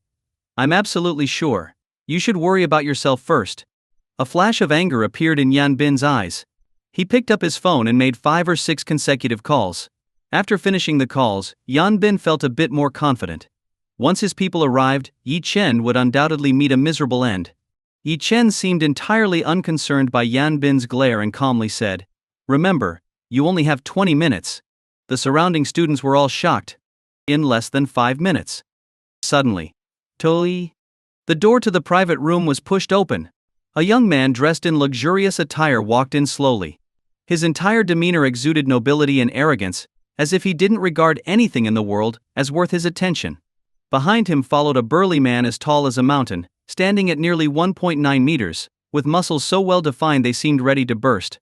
S1: "I'm absolutely sure. You should worry about yourself first." A flash of anger appeared in Yan Bin's eyes. He picked up his phone and made 5 or 6 consecutive calls. After finishing the calls, Yan Bin felt a bit more confident. Once his people arrived, Yi Chen would undoubtedly meet a miserable end. Yi Chen seemed entirely unconcerned by Yan Bin's glare and calmly said, "Remember, you only have 20 minutes. The surrounding students were all shocked. In less than 5 minutes. Suddenly, Toi! The door to the private room was pushed open. A young man dressed in luxurious attire walked in slowly. His entire demeanor exuded nobility and arrogance, as if he didn't regard anything in the world as worth his attention. Behind him followed a burly man as tall as a mountain, standing at nearly 1.9 meters, with muscles so well defined they seemed ready to burst.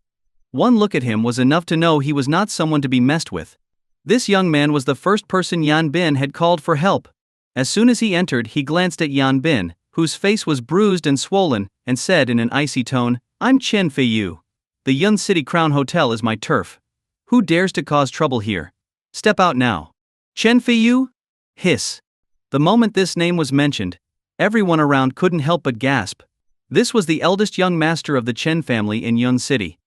S1: One look at him was enough to know he was not someone to be messed with. This young man was the first person Yan Bin had called for help. As soon as he entered, he glanced at Yan Bin, whose face was bruised and swollen, and said in an icy tone, "I'm Chen Feiyu. The Yun City Crown Hotel is my turf. Who dares to cause trouble here? Step out now." "Chen Feiyu?" Hiss. The moment this name was mentioned, everyone around couldn't help but gasp. This was the eldest young master of the Chen family in Yun City.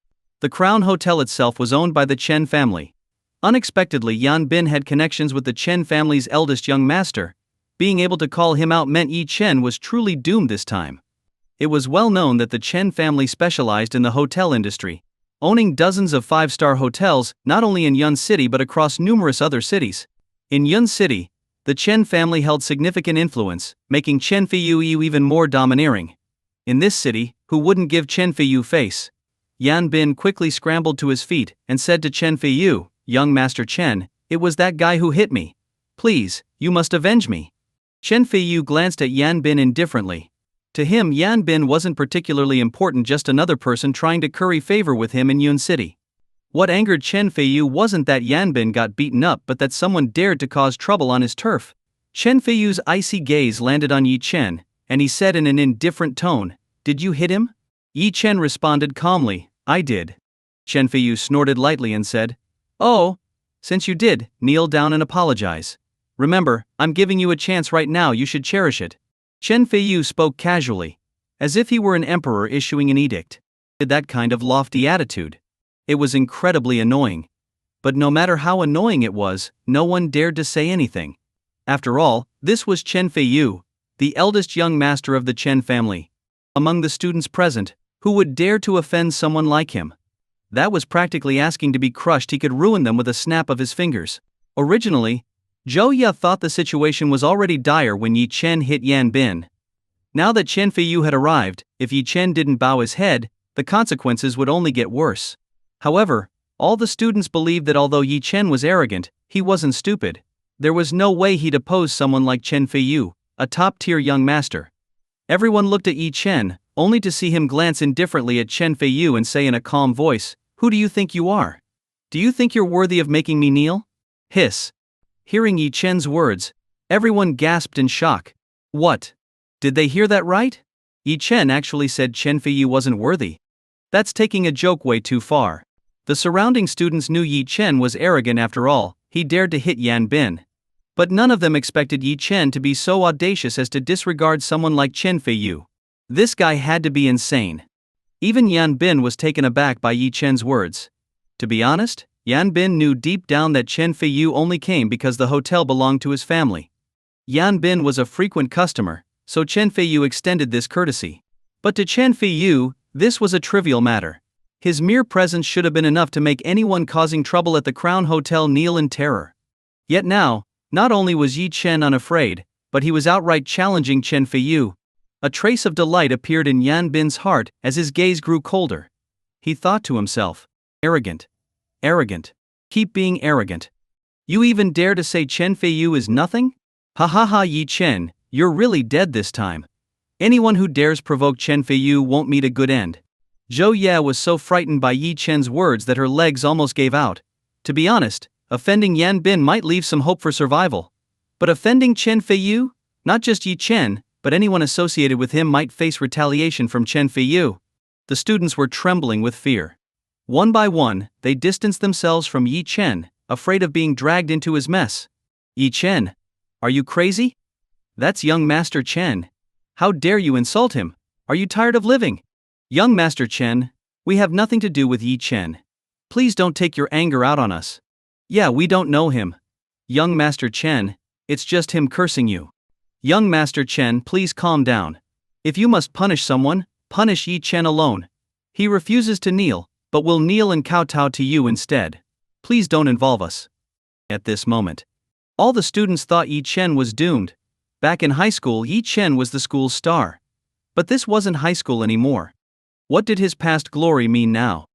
S1: The Crown Hotel itself was owned by the Chen family. Unexpectedly, Yan Bin had connections with the Chen family's eldest young master. Being able to call him out meant Yi Chen was truly doomed this time. It was well known that the Chen family specialized in the hotel industry, owning dozens of 5-star hotels not only in Yun City but across numerous other cities. In Yun City, the Chen family held significant influence, making Chen Feiyu even more domineering. In this city, who wouldn't give Chen Feiyu face? Yan Bin quickly scrambled to his feet and said to Chen Feiyu, "Young Master Chen, it was that guy who hit me. Please, you must avenge me." Chen Feiyu glanced at Yan Bin indifferently. To him, Yan Bin wasn't particularly important, just another person trying to curry favor with him in Yun City. What angered Chen Feiyu wasn't that Yan Bin got beaten up but that someone dared to cause trouble on his turf. Chen Feiyu's icy gaze landed on Yi Chen, and he said in an indifferent tone, "Did you hit him?" Yi Chen responded calmly, "I did." Chen Feiyu snorted lightly and said, "Oh, since you did, kneel down and apologize. Remember, I'm giving you a chance right now, you should cherish it." Chen Feiyu spoke casually, as if he were an emperor issuing an edict. That kind of lofty attitude. It was incredibly annoying. But no matter how annoying it was, no one dared to say anything. After all, this was Chen Feiyu, the eldest young master of the Chen family. Among the students present, who would dare to offend someone like him? That was practically asking to be crushed. He could ruin them with a snap of his fingers. Originally, Zhou Ye thought the situation was already dire when Yi Chen hit Yan Bin. Now that Chen Feiyu had arrived, if Yi Chen didn't bow his head, the consequences would only get worse. However, all the students believed that although Yi Chen was arrogant, he wasn't stupid. There was no way he'd oppose someone like Chen Feiyu, a top-tier young master. Everyone looked at Yi Chen, only to see him glance indifferently at Chen Feiyu and say in a calm voice, "Who do you think you are? Do you think you're worthy of making me kneel?" Hiss. Hearing Yi Chen's words, everyone gasped in shock. What? Did they hear that right? Yi Chen actually said Chen Feiyu wasn't worthy. That's taking a joke way too far. The surrounding students knew Yi Chen was arrogant after all. He dared to hit Yan Bin. But none of them expected Yi Chen to be so audacious as to disregard someone like Chen Feiyu. This guy had to be insane. Even Yan Bin was taken aback by Yi Chen's words. To be honest, Yan Bin knew deep down that Chen Feiyu only came because the hotel belonged to his family. Yan Bin was a frequent customer, so Chen Feiyu extended this courtesy. But to Chen Feiyu, this was a trivial matter. His mere presence should have been enough to make anyone causing trouble at the Crown Hotel kneel in terror. Yet now, not only was Yi Chen unafraid, but he was outright challenging Chen Feiyu. A trace of delight appeared in Yan Bin's heart as his gaze grew colder. He thought to himself, arrogant. Arrogant. Keep being arrogant. You even dare to say Chen Feiyu is nothing? Ha ha ha, Yi Chen, you're really dead this time. Anyone who dares provoke Chen Feiyu won't meet a good end. Zhou Ye was so frightened by Yi Chen's words that her legs almost gave out. To be honest, offending Yan Bin might leave some hope for survival. But offending Chen Feiyu? Not just Yi Chen, but anyone associated with him might face retaliation from Chen Feiyu. The students were trembling with fear. One by one, they distanced themselves from Yi Chen, afraid of being dragged into his mess. Yi Chen, are you crazy? That's young Master Chen. How dare you insult him? Are you tired of living? Young Master Chen, we have nothing to do with Yi Chen. Please don't take your anger out on us. Yeah, we don't know him. Young Master Chen, it's just him cursing you. Young Master Chen, please calm down. If you must punish someone, punish Yi Chen alone. He refuses to kneel, but will kneel and kowtow to you instead. Please don't involve us. At this moment, all the students thought Yi Chen was doomed. Back in high school, Yi Chen was the school's star. But this wasn't high school anymore. What did his past glory mean now?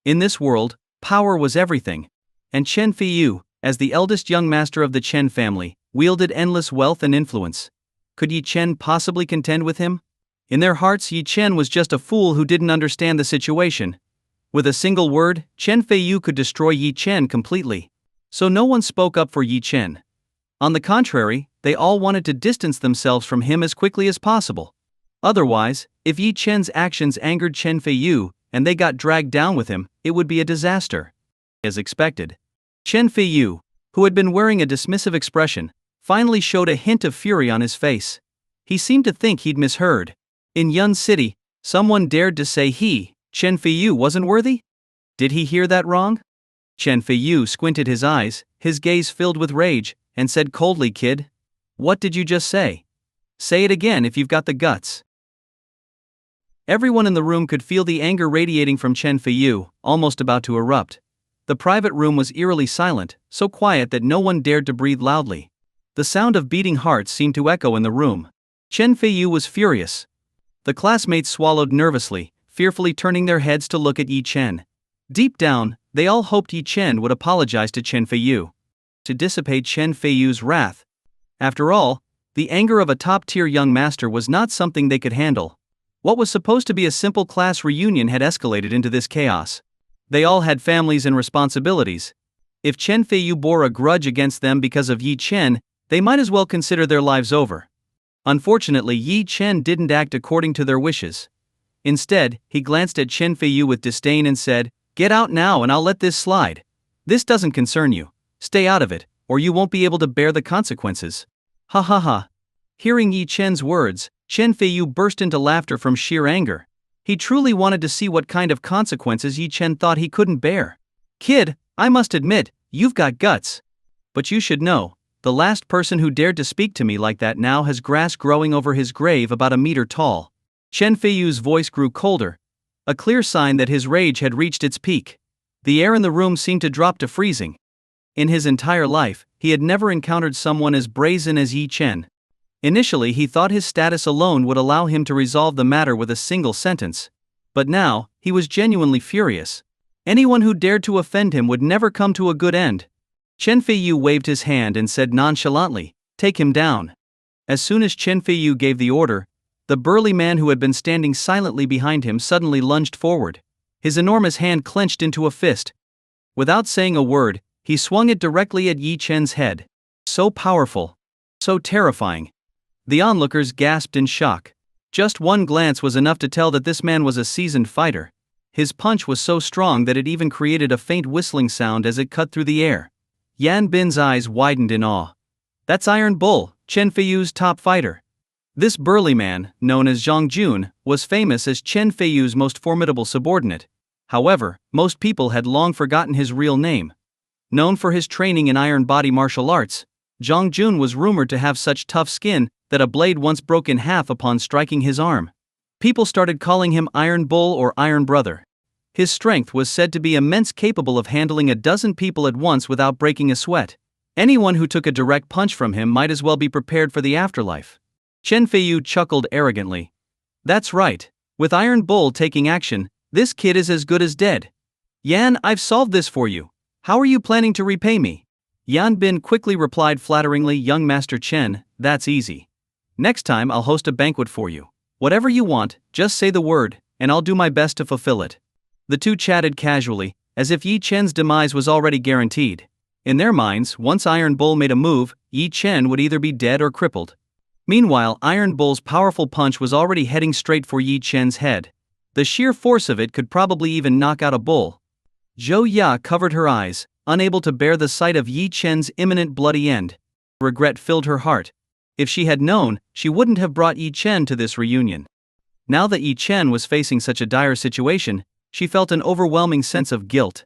S1: In this world, power was everything. And Chen Feiyu, as the eldest young master of the Chen family, wielded endless wealth and influence. Could Yi Chen possibly contend with him? In their hearts, Yi Chen was just a fool who didn't understand the situation. With a single word, Chen Feiyu could destroy Yi Chen completely. So no one spoke up for Yi Chen. On the contrary, they all wanted to distance themselves from him as quickly as possible. Otherwise, if Yi Chen's actions angered Chen Feiyu, and they got dragged down with him, it would be a disaster. As expected, Chen Feiyu, who had been wearing a dismissive expression, finally showed a hint of fury on his face. He seemed to think he'd misheard. In Yun City, someone dared to say Chen Feiyu wasn't worthy? Did he hear that wrong? Chen Feiyu squinted his eyes, his gaze filled with rage, and said coldly, "Kid, what did you just say? Say it again if you've got the guts." Everyone in the room could feel the anger radiating from Chen Feiyu, almost about to erupt. The private room was eerily silent, so quiet that no one dared to breathe loudly. The sound of beating hearts seemed to echo in the room. Chen Feiyu was furious. The classmates swallowed nervously, fearfully turning their heads to look at Yi Chen. Deep down, they all hoped Yi Chen would apologize to Chen Feiyu to dissipate Chen Feiyu's wrath. After all, the anger of a top-tier young master was not something they could handle. What was supposed to be a simple class reunion had escalated into this chaos. They all had families and responsibilities. If Chen Feiyu bore a grudge against them because of Yi Chen, they might as well consider their lives over. Unfortunately, Yi Chen didn't act according to their wishes. Instead, he glanced at Chen Feiyu with disdain and said, "Get out now and I'll let this slide. This doesn't concern you. Stay out of it, or you won't be able to bear the consequences." Ha ha ha. Hearing Yi Chen's words, Chen Feiyu burst into laughter from sheer anger. He truly wanted to see what kind of consequences Yi Chen thought he couldn't bear. "Kid, I must admit, you've got guts. But you should know, the last person who dared to speak to me like that now has grass growing over his grave about a meter tall." Chen Feiyu's voice grew colder, a clear sign that his rage had reached its peak. The air in the room seemed to drop to freezing. In his entire life, he had never encountered someone as brazen as Yi Chen. Initially, he thought his status alone would allow him to resolve the matter with a single sentence. But now, he was genuinely furious. Anyone who dared to offend him would never come to a good end. Chen Feiyu waved his hand and said nonchalantly, "Take him down." As soon as Chen Feiyu gave the order, the burly man who had been standing silently behind him suddenly lunged forward. His enormous hand clenched into a fist. Without saying a word, he swung it directly at Yi Chen's head. So powerful. So terrifying. The onlookers gasped in shock. Just one glance was enough to tell that this man was a seasoned fighter. His punch was so strong that it even created a faint whistling sound as it cut through the air. Yan Bin's eyes widened in awe. That's Iron Bull, Chen Feiyu's top fighter. This burly man, known as Zhang Jun, was famous as Chen Feiyu's most formidable subordinate. However, most people had long forgotten his real name. Known for his training in iron body martial arts, Zhang Jun was rumored to have such tough skin that a blade once broke in half upon striking his arm. People started calling him Iron Bull or Iron Brother. His strength was said to be immense, capable of handling a dozen people at once without breaking a sweat. Anyone who took a direct punch from him might as well be prepared for the afterlife. Chen Feiyu chuckled arrogantly. That's right. With Iron Bull taking action, this kid is as good as dead. Yan, I've solved this for you. How are you planning to repay me? Yan Bin quickly replied flatteringly, young Master Chen, that's easy. Next time I'll host a banquet for you. Whatever you want, just say the word, and I'll do my best to fulfill it. The two chatted casually, as if Yi Chen's demise was already guaranteed. In their minds, once Iron Bull made a move, Yi Chen would either be dead or crippled. Meanwhile, Iron Bull's powerful punch was already heading straight for Yi Chen's head. The sheer force of it could probably even knock out a bull. Zhou Ya covered her eyes, unable to bear the sight of Yi Chen's imminent bloody end. Regret filled her heart. If she had known, she wouldn't have brought Yi Chen to this reunion. Now that Yi Chen was facing such a dire situation, she felt an overwhelming sense of guilt.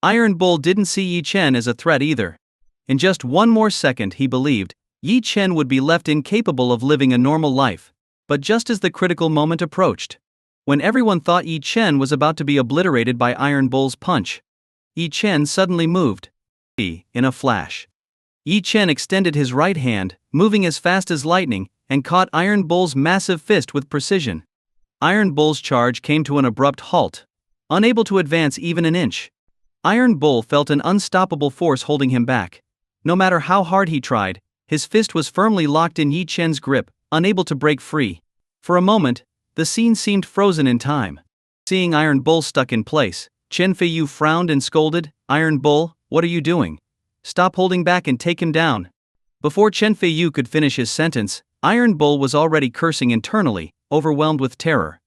S1: Iron Bull didn't see Yi Chen as a threat either. In just one more second, he believed, Yi Chen would be left incapable of living a normal life. But just as the critical moment approached, when everyone thought Yi Chen was about to be obliterated by Iron Bull's punch, Yi Chen suddenly moved. In a flash, Yi Chen extended his right hand, moving as fast as lightning, and caught Iron Bull's massive fist with precision. Iron Bull's charge came to an abrupt halt. Unable to advance even an inch, Iron Bull felt an unstoppable force holding him back. No matter how hard he tried, his fist was firmly locked in Yi Chen's grip, unable to break free. For a moment, the scene seemed frozen in time. Seeing Iron Bull stuck in place, Chen Feiyu frowned and scolded, Iron Bull, what are you doing? Stop holding back and take him down. Before Chen Feiyu could finish his sentence, Iron Bull was already cursing internally, overwhelmed with terror.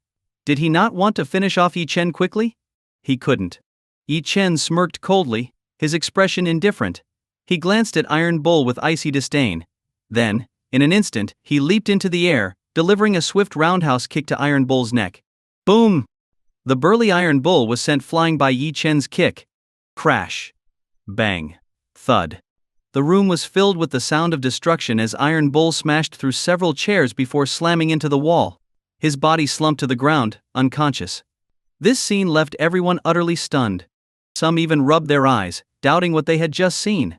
S1: Did he not want to finish off Yi Chen quickly? He couldn't. Yi Chen smirked coldly, his expression indifferent. He glanced at Iron Bull with icy disdain. Then, in an instant, he leaped into the air, delivering a swift roundhouse kick to Iron Bull's neck. Boom! The burly Iron Bull was sent flying by Yi Chen's kick. Crash! Bang! Thud! The room was filled with the sound of destruction as Iron Bull smashed through several chairs before slamming into the wall. His body slumped to the ground, unconscious. This scene left everyone utterly stunned. Some even rubbed their eyes, doubting what they had just seen.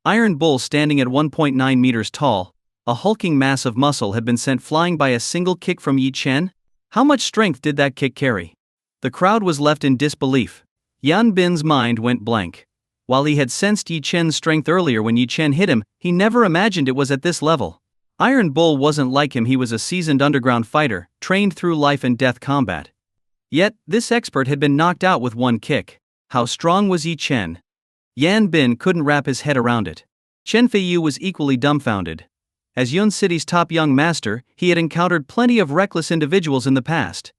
S1: Iron Bull, standing at 1.9 meters tall, a hulking mass of muscle, had been sent flying by a single kick from Yi Chen? How much strength did that kick carry? The crowd was left in disbelief. Yan Bin's mind went blank. While he had sensed Yi Chen's strength earlier when Yi Chen hit him, he never imagined it was at this level. Iron Bull wasn't like him, he was a seasoned underground fighter, trained through life and death combat. Yet, this expert had been knocked out with one kick. How strong was Yi Chen? Yan Bin couldn't wrap his head around it. Chen Feiyu was equally dumbfounded. As Yun City's top young master, he had encountered plenty of reckless individuals in the past.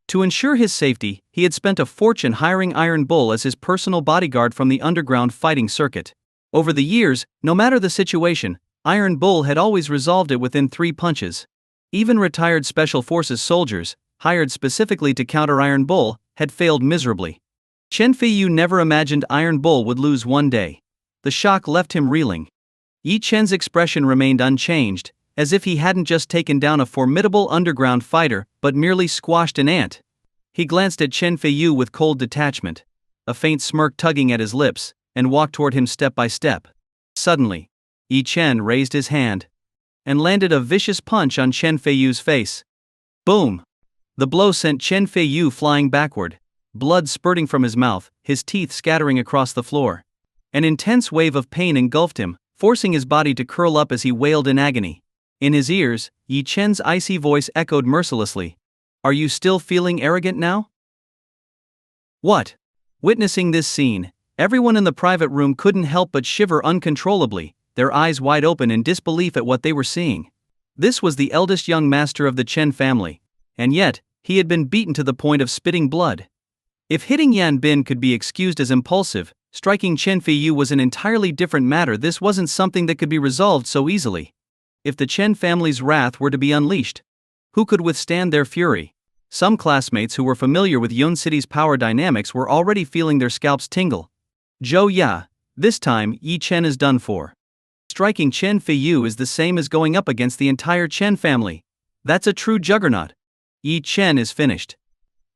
S1: To ensure his safety, he had spent a fortune hiring Iron Bull as his personal bodyguard from the underground fighting circuit. Over the years, no matter the situation, Iron Bull had always resolved it within 3 punches. Even retired Special Forces soldiers, hired specifically to counter Iron Bull, had failed miserably. Chen Feiyu never imagined Iron Bull would lose one day. The shock left him reeling. Yi Chen's expression remained unchanged, as if he hadn't just taken down a formidable underground fighter, but merely squashed an ant. He glanced at Chen Feiyu with cold detachment, a faint smirk tugging at his lips, and walked toward him step by step. Suddenly, Yi Chen raised his hand and landed a vicious punch on Chen Feiyu's face. Boom! The blow sent Chen Feiyu flying backward, blood spurting from his mouth, his teeth scattering across the floor. An intense wave of pain engulfed him, forcing his body to curl up as he wailed in agony. In his ears, Yi Chen's icy voice echoed mercilessly. Are you still feeling arrogant now? What? Witnessing this scene, everyone in the private room couldn't help but shiver uncontrollably, their eyes wide open in disbelief at what they were seeing. This was the eldest young master of the Chen family, and yet, he had been beaten to the point of spitting blood. If hitting Yan Bin could be excused as impulsive, striking Chen Feiyu was an entirely different matter. This wasn't something that could be resolved so easily. If the Chen family's wrath were to be unleashed, who could withstand their fury? Some classmates who were familiar with Yun City's power dynamics were already feeling their scalps tingle. Zhou Ya, this time Yi Chen is done for. Striking Chen Feiyu is the same as going up against the entire Chen family. That's a true juggernaut. Yi Chen is finished.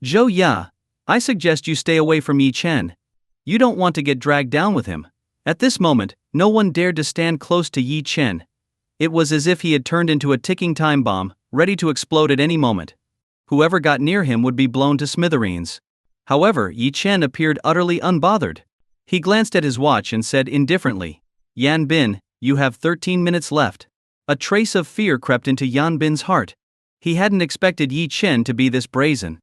S1: Zhou Ya, I suggest you stay away from Yi Chen. You don't want to get dragged down with him. At this moment, no one dared to stand close to Yi Chen. It was as if he had turned into a ticking time bomb, ready to explode at any moment. Whoever got near him would be blown to smithereens. However, Yi Chen appeared utterly unbothered. He glanced at his watch and said indifferently, "Yan Bin, you have 13 minutes left." A trace of fear crept into Yan Bin's heart. He hadn't expected Yi Chen to be this brazen.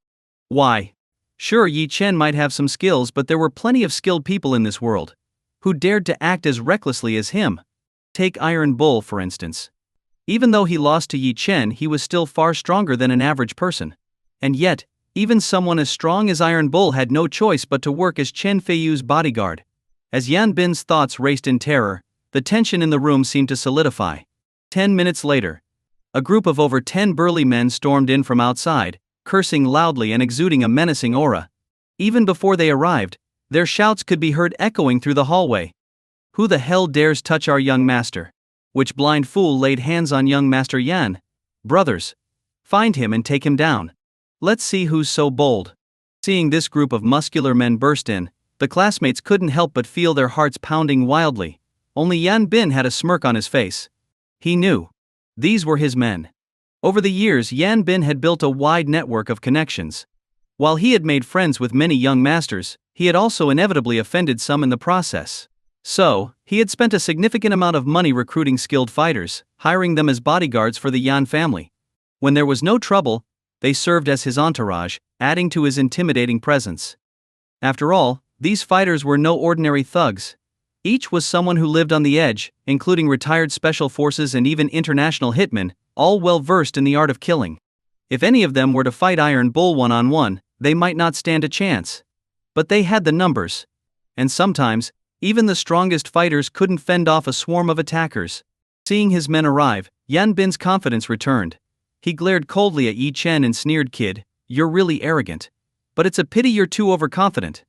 S1: Why? Sure, Yi Chen might have some skills, but there were plenty of skilled people in this world who dared to act as recklessly as him. Take Iron Bull, for instance. Even though he lost to Yi Chen, he was still far stronger than an average person. And yet, even someone as strong as Iron Bull had no choice but to work as Chen Feiyu's bodyguard. As Yan Bin's thoughts raced in terror, the tension in the room seemed to solidify. 10 minutes later, a group of over 10 burly men stormed in from outside, cursing loudly and exuding a menacing aura. Even before they arrived, their shouts could be heard echoing through the hallway. "Who the hell dares touch our young master? Which blind fool laid hands on young Master Yan? Brothers, find him and take him down. Let's see who's so bold." Seeing this group of muscular men burst in, the classmates couldn't help but feel their hearts pounding wildly. Only Yan Bin had a smirk on his face. He knew. These were his men. Over the years, Yan Bin had built a wide network of connections. While he had made friends with many young masters, he had also inevitably offended some in the process. So, he had spent a significant amount of money recruiting skilled fighters, hiring them as bodyguards for the Yan family. When there was no trouble, they served as his entourage, adding to his intimidating presence. After all, these fighters were no ordinary thugs. Each was someone who lived on the edge, including retired special forces and even international hitmen, all well versed in the art of killing. If any of them were to fight Iron Bull one-on-one, they might not stand a chance. But they had the numbers. And sometimes, even the strongest fighters couldn't fend off a swarm of attackers. Seeing his men arrive, Yan Bin's confidence returned. He glared coldly at Yi Chen and sneered, "Kid, you're really arrogant. But it's a pity you're too overconfident.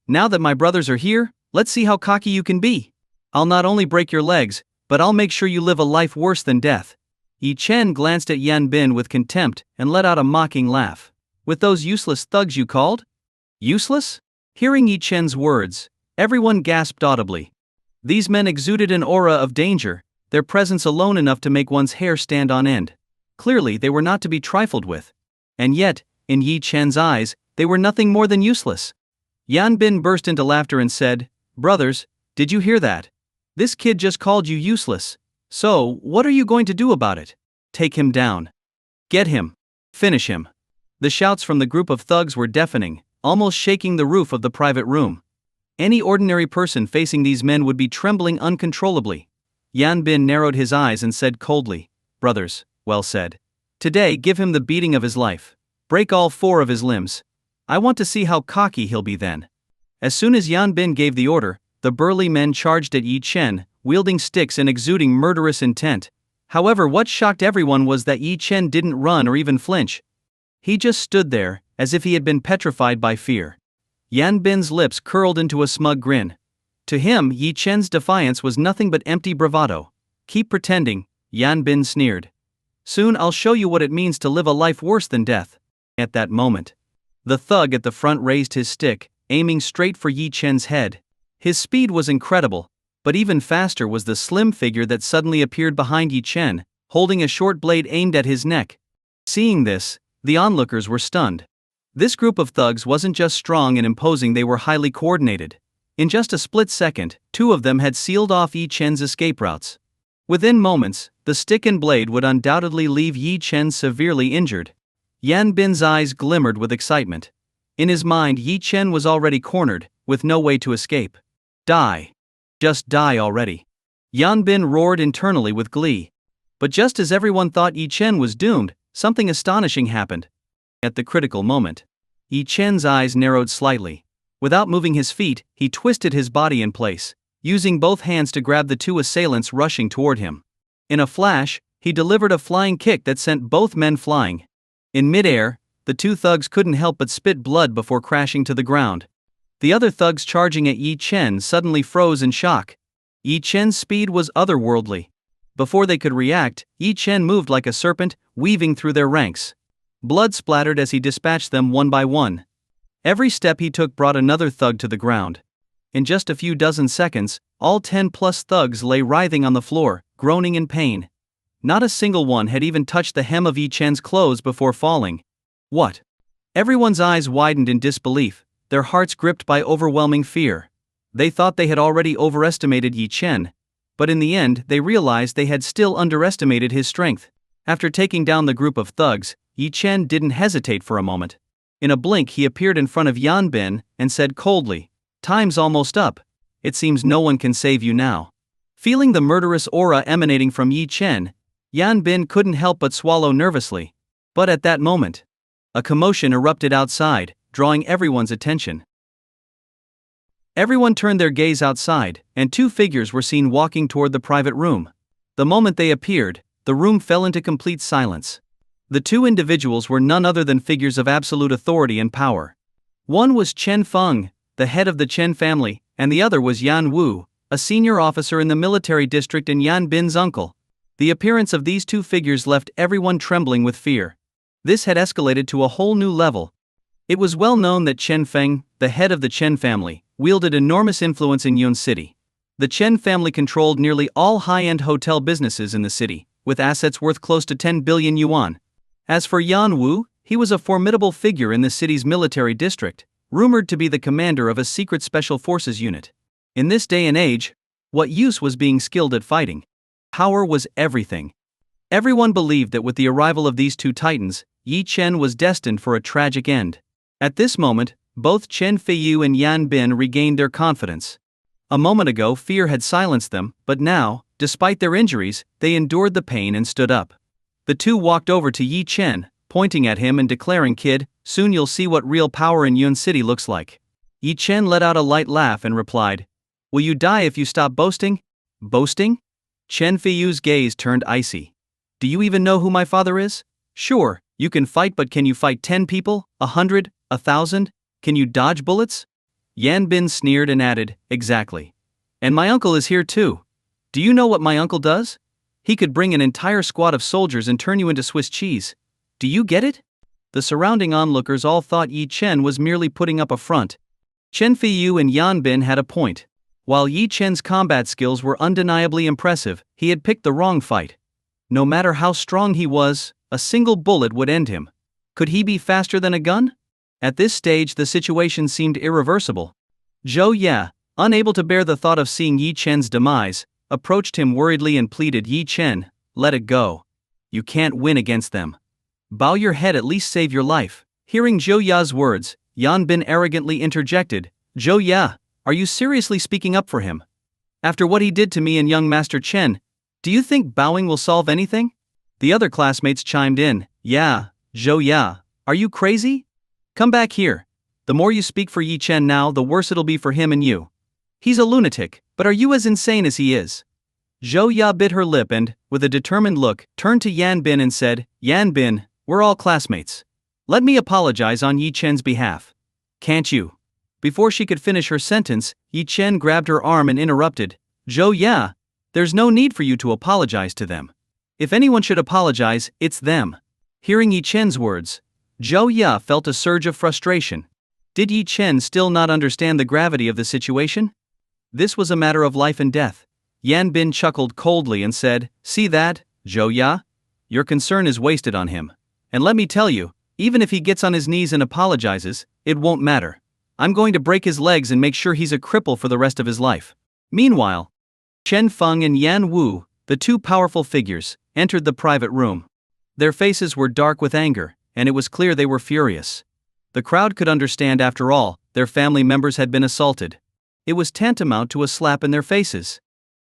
S1: Now that my brothers are here, let's see how cocky you can be. I'll not only break your legs, but I'll make sure you live a life worse than death." Yi Chen glanced at Yan Bin with contempt and let out a mocking laugh. "With those useless thugs you called? Useless?" Hearing Yi Chen's words, everyone gasped audibly. These men exuded an aura of danger, their presence alone enough to make one's hair stand on end. Clearly, they were not to be trifled with. And yet, in Yi Chen's eyes, they were nothing more than useless. Yan Bin burst into laughter and said, "Brothers, did you hear that? This kid just called you useless. So, what are you going to do about it? Take him down. Get him. Finish him." The shouts from the group of thugs were deafening, almost shaking the roof of the private room. Any ordinary person facing these men would be trembling uncontrollably. Yan Bin narrowed his eyes and said coldly, "Brothers, well said. Today give him the beating of his life. Break all 4 of his limbs. I want to see how cocky he'll be then." As soon as Yan Bin gave the order, the burly men charged at Yi Chen, wielding sticks and exuding murderous intent. However, what shocked everyone was that Yi Chen didn't run or even flinch. He just stood there, as if he had been petrified by fear. Yan Bin's lips curled into a smug grin. To him, Yi Chen's defiance was nothing but empty bravado. "Keep pretending," Yan Bin sneered. "Soon I'll show you what it means to live a life worse than death." At that moment, the thug at the front raised his stick, aiming straight for Yi Chen's head. His speed was incredible, but even faster was the slim figure that suddenly appeared behind Yi Chen, holding a short blade aimed at his neck. Seeing this, the onlookers were stunned. This group of thugs wasn't just strong and imposing, they were highly coordinated. In just a split second, 2 of them had sealed off Yi Chen's escape routes. Within moments, the stick and blade would undoubtedly leave Yi Chen severely injured. Yan Bin's eyes glimmered with excitement. In his mind, Yi Chen was already cornered, with no way to escape. Die. Just die already. Yan Bin roared internally with glee. But just as everyone thought Yi Chen was doomed, something astonishing happened. At the critical moment, Yi Chen's eyes narrowed slightly. Without moving his feet, he twisted his body in place, using both hands to grab the 2 assailants rushing toward him. In a flash, he delivered a flying kick that sent both men flying. In midair, the 2 thugs couldn't help but spit blood before crashing to the ground. The other thugs charging at Yi Chen suddenly froze in shock. Yi Chen's speed was otherworldly. Before they could react, Yi Chen moved like a serpent, weaving through their ranks. Blood splattered as he dispatched them one by one. Every step he took brought another thug to the ground. In just a few dozen seconds, all 10+ thugs lay writhing on the floor, groaning in pain. Not a single one had even touched the hem of Yi Chen's clothes before falling. What? Everyone's eyes widened in disbelief, their hearts gripped by overwhelming fear. They thought they had already overestimated Yi Chen, but in the end they realized they had still underestimated his strength. After taking down the group of thugs, Yi Chen didn't hesitate for a moment. In a blink he appeared in front of Yan Bin and said coldly, "Time's almost up. It seems no one can save you now." Feeling the murderous aura emanating from Yi Chen, Yan Bin couldn't help but swallow nervously. But at that moment, a commotion erupted outside, drawing everyone's attention. Everyone turned their gaze outside, and two figures were seen walking toward the private room. The moment they appeared, the room fell into complete silence. The two individuals were none other than figures of absolute authority and power. One was Chen Feng, the head of the Chen family, and the other was Yan Wu, a senior officer in the military district and Yan Bin's uncle. The appearance of these two figures left everyone trembling with fear. This had escalated to a whole new level. It was well known that Chen Feng, the head of the Chen family, wielded enormous influence in Yun City. The Chen family controlled nearly all high-end hotel businesses in the city, with assets worth close to 10 billion yuan. As for Yan Wu, he was a formidable figure in the city's military district, rumored to be the commander of a secret special forces unit. In this day and age, what use was being skilled at fighting? Power was everything. Everyone believed that with the arrival of these two titans, Yi Chen was destined for a tragic end. At this moment, both Chen Feiyu and Yan Bin regained their confidence. A moment ago fear had silenced them, but now, despite their injuries, they endured the pain and stood up. The two walked over to Yi Chen, pointing at him and declaring, "Kid, soon you'll see what real power in Yun City looks like." Yi Chen let out a light laugh and replied, "Will you die if you stop boasting?" "Boasting?" Chen Feiyu's gaze turned icy. "Do you even know who my father is? Sure, you can fight, but can you fight 10 people, 100, 1,000? Can you dodge bullets?" Yan Bin sneered and added, "Exactly. And my uncle is here too. Do you know what my uncle does? He could bring an entire squad of soldiers and turn you into Swiss cheese. Do you get it?" The surrounding onlookers all thought Yi Chen was merely putting up a front. Chen Feiyu and Yan Bin had a point. While Yi Chen's combat skills were undeniably impressive, he had picked the wrong fight. No matter how strong he was, a single bullet would end him. Could he be faster than a gun? At this stage the situation seemed irreversible. Zhou Ye, unable to bear the thought of seeing Yi Chen's demise, approached him worriedly and pleaded, "Yi Chen, let it go. You can't win against them. Bow your head, at least save your life." Hearing Zhou Ye's words, Yan Bin arrogantly interjected, "Zhou Ye, are you seriously speaking up for him? After what he did to me and young Master Chen, do you think bowing will solve anything?" The other classmates chimed in, "Yeah, Zhou Ye, are you crazy? Come back here. The more you speak for Yi Chen now, the worse it'll be for him and you. He's a lunatic, but are you as insane as he is?" Zhou Ye bit her lip and, with a determined look, turned to Yan Bin and said, "Yan Bin, we're all classmates. Let me apologize on Yi Chen's behalf. Can't you?" Before she could finish her sentence, Yi Chen grabbed her arm and interrupted, "Zhou Ye, there's no need for you to apologize to them. If anyone should apologize, it's them." Hearing Yi Chen's words, Zhou Ye felt a surge of frustration. Did Yi Chen still not understand the gravity of the situation? This was a matter of life and death. Yan Bin chuckled coldly and said, "See that, Zhou Ye? Your concern is wasted on him. And let me tell you, even if he gets on his knees and apologizes, it won't matter. I'm going to break his legs and make sure he's a cripple for the rest of his life." Meanwhile, Chen Feng and Yan Wu, the two powerful figures, entered the private room. Their faces were dark with anger, and it was clear they were furious. The crowd could understand, after all, their family members had been assaulted. It was tantamount to a slap in their faces.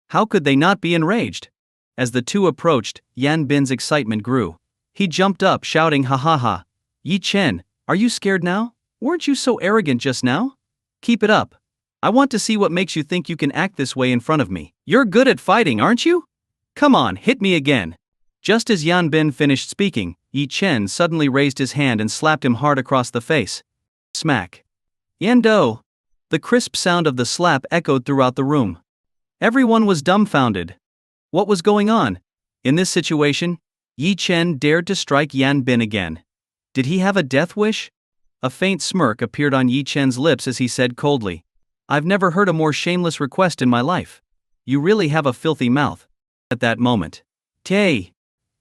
S1: How could they not be enraged? As the two approached, Yan Bin's excitement grew. He jumped up shouting, "Ha ha ha! Yi Chen, are you scared now? Weren't you so arrogant just now? Keep it up. I want to see what makes you think you can act this way in front of me. You're good at fighting, aren't you? Come on, hit me again." Just as Yan Bin finished speaking, Yi Chen suddenly raised his hand and slapped him hard across the face. Smack. Yan Do. The crisp sound of the slap echoed throughout the room. Everyone was dumbfounded. What was going on? In this situation, Yi Chen dared to strike Yan Bin again. Did he have a death wish? A faint smirk appeared on Yi Chen's lips as he said coldly, I've never heard a more shameless request in my life. You really have a filthy mouth. At that moment, Tay!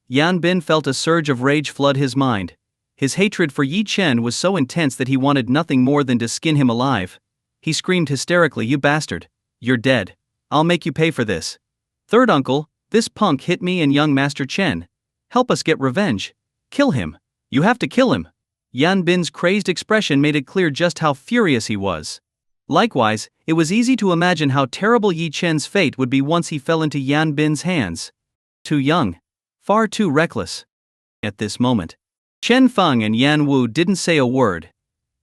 S1: Yan Bin felt a surge of rage flood his mind. His hatred for Yi Chen was so intense that he wanted nothing more than to skin him alive. He screamed hysterically, "You bastard! You're dead. I'll make you pay for this. Third uncle, this punk hit me and young Master Chen. Help us get revenge. Kill him. You have to kill him." Yan Bin's crazed expression made it clear just how furious he was. Likewise, it was easy to imagine how terrible Yi Chen's fate would be once he fell into Yan Bin's hands. Too young. Far too reckless. At this moment, Chen Feng and Yan Wu didn't say a word.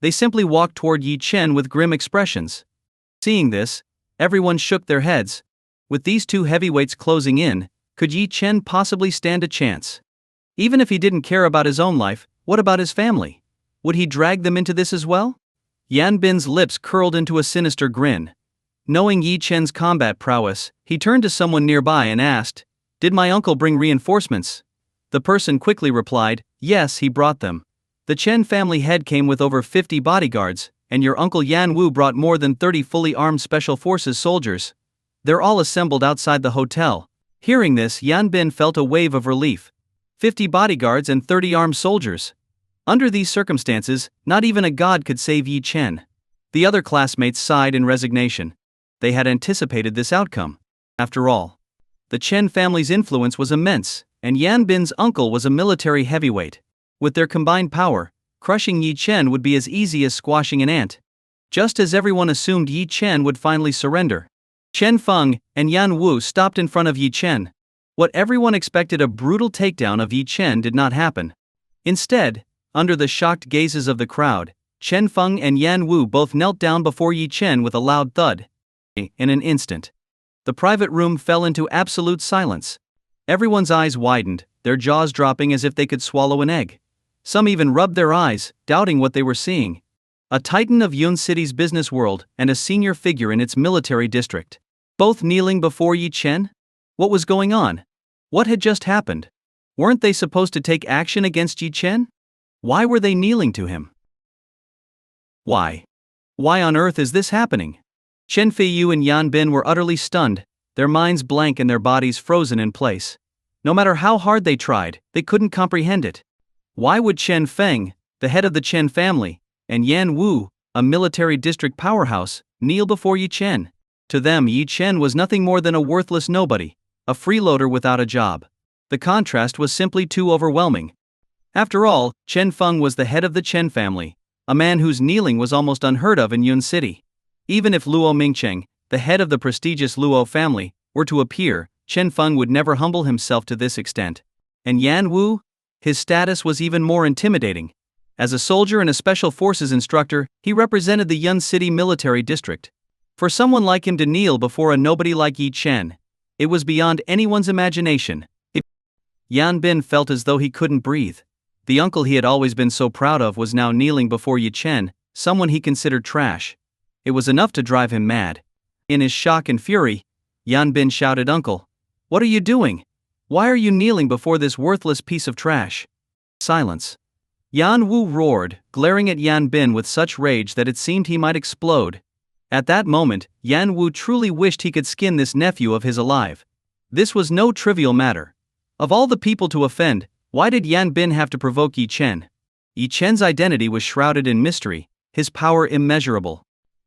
S1: They simply walked toward Yi Chen with grim expressions. Seeing this, everyone shook their heads. With these two heavyweights closing in, could Yi Chen possibly stand a chance? Even if he didn't care about his own life, what about his family? Would he drag them into this as well? Yan Bin's lips curled into a sinister grin. Knowing Yi Chen's combat prowess, he turned to someone nearby and asked, "Did my uncle bring reinforcements?" The person quickly replied, "Yes, he brought them. The Chen family head came with over 50 bodyguards, and your uncle Yan Wu brought more than 30 fully armed special forces soldiers. They're all assembled outside the hotel." Hearing this, Yan Bin felt a wave of relief. 50 bodyguards and 30 armed soldiers. Under these circumstances, not even a god could save Yi Chen. The other classmates sighed in resignation. They had anticipated this outcome. After all, the Chen family's influence was immense, and Yan Bin's uncle was a military heavyweight. With their combined power, crushing Yi Chen would be as easy as squashing an ant. Just as everyone assumed Yi Chen would finally surrender, Chen Feng and Yan Wu stopped in front of Yi Chen. What everyone expected, a brutal takedown of Yi Chen, did not happen. Instead, under the shocked gazes of the crowd, Chen Feng and Yan Wu both knelt down before Yi Chen with a loud thud. In an instant, the private room fell into absolute silence. Everyone's eyes widened, their jaws dropping as if they could swallow an egg. Some even rubbed their eyes, doubting what they were seeing. A titan of Yun City's business world and a senior figure in its military district. Both kneeling before Yi Chen? What was going on? What had just happened? Weren't they supposed to take action against Yi Chen? Why were they kneeling to him? Why? Why on earth is this happening? Chen Feiyu and Yan Bin were utterly stunned, their minds blank and their bodies frozen in place. No matter how hard they tried, they couldn't comprehend it. Why would Chen Feng, the head of the Chen family, and Yan Wu, a military district powerhouse, kneel before Yi Chen? To them, Yi Chen was nothing more than a worthless nobody, a freeloader without a job. The contrast was simply too overwhelming. After all, Chen Feng was the head of the Chen family, a man whose kneeling was almost unheard of in Yun City. Even if Luo Mingcheng, the head of the prestigious Luo family, were to appear, Chen Feng would never humble himself to this extent. And Yan Wu? His status was even more intimidating. As a soldier and a special forces instructor, he represented the Yun City military district. For someone like him to kneel before a nobody like Yi Chen, it was beyond anyone's imagination. Yan Bin felt as though he couldn't breathe. The uncle he had always been so proud of was now kneeling before Yi Chen, someone he considered trash. It was enough to drive him mad. In his shock and fury, Yan Bin shouted, "Uncle, what are you doing? Why are you kneeling before this worthless piece of trash?" Silence. Yan Wu roared, glaring at Yan Bin with such rage that it seemed he might explode. At that moment, Yan Wu truly wished he could skin this nephew of his alive. This was no trivial matter. Of all the people to offend, why did Yan Bin have to provoke Yi Chen? Yi Chen's identity was shrouded in mystery, his power immeasurable.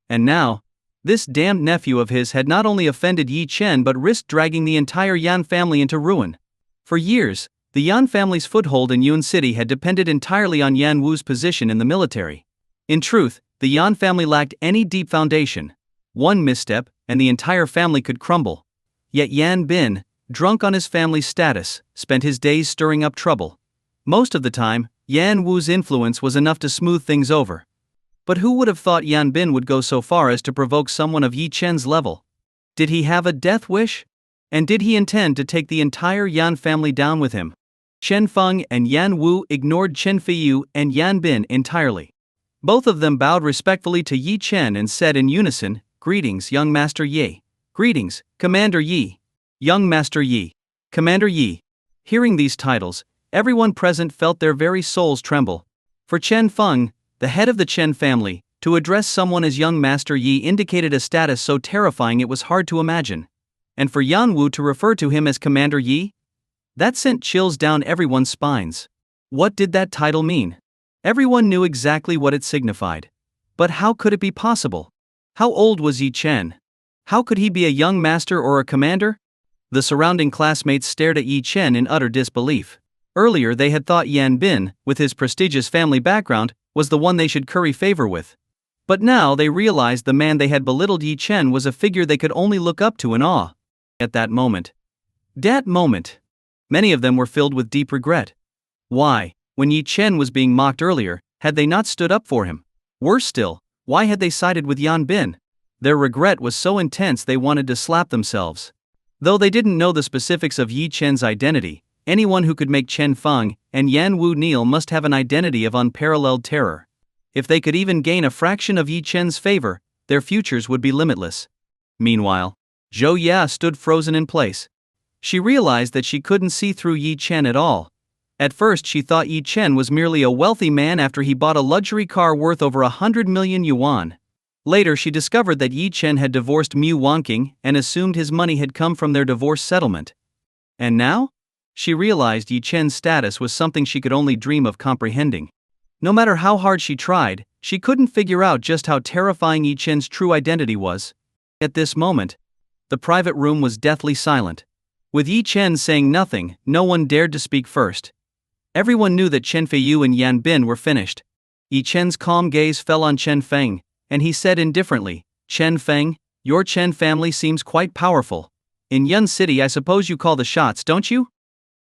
S1: And now, this damned nephew of his had not only offended Yi Chen but risked dragging the entire Yan family into ruin. For years, the Yan family's foothold in Yun City had depended entirely on Yan Wu's position in the military. In truth, the Yan family lacked any deep foundation. One misstep, and the entire family could crumble. Yet Yan Bin, drunk on his family's status, spent his days stirring up trouble. Most of the time, Yan Wu's influence was enough to smooth things over. But who would have thought Yan Bin would go so far as to provoke someone of Yi Chen's level? Did he have a death wish? And did he intend to take the entire Yan family down with him? Chen Feng and Yan Wu ignored Chen Feiyu and Yan Bin entirely. Both of them bowed respectfully to Yi Chen and said in unison, "Greetings, young Master Yi. Greetings, Commander Yi. Young Master Yi. Commander Yi." Hearing these titles, everyone present felt their very souls tremble. For Chen Feng, the head of the Chen family, To address someone as young Master Yi indicated a status so terrifying it was hard to imagine. And for Yan Wu to refer to him as Commander Yi? That sent chills down everyone's spines. What did that title mean? Everyone knew exactly what it signified. But how could it be possible? How old was Yi Chen? How could he be a young master or a commander? The surrounding classmates stared at Yi Chen in utter disbelief. Earlier they had thought Yan Bin, with his prestigious family background, was the one they should curry favor with. But now they realized the man they had belittled, Yi Chen, was a figure they could only look up to in awe. At that moment. Many of them were filled with deep regret. Why, when Yi Chen was being mocked earlier, had they not stood up for him? Worse still, why had they sided with Yan Bin? Their regret was so intense they wanted to slap themselves. Though they didn't know the specifics of Yi Chen's identity, anyone who could make Chen Feng and Yan Wu kneel must have an identity of unparalleled terror. If they could even gain a fraction of Yi Chen's favor, their futures would be limitless. Meanwhile, Zhou Ya stood frozen in place. She realized that she couldn't see through Yi Chen at all. At first she thought Yi Chen was merely a wealthy man after he bought a luxury car worth over 100 million yuan. Later she discovered that Yi Chen had divorced Mu Wanqing and assumed his money had come from their divorce settlement. And now? She realized Yi Chen's status was something she could only dream of comprehending. No matter how hard she tried, she couldn't figure out just how terrifying Yi Chen's true identity was. At this moment, the private room was deathly silent. With Yi Chen saying nothing, no one dared to speak first. Everyone knew that Chen Feiyu and Yan Bin were finished. Yi Chen's calm gaze fell on Chen Feng, and he said indifferently, "Chen Feng, your Chen family seems quite powerful. In Yun City I suppose you call the shots, don't you?"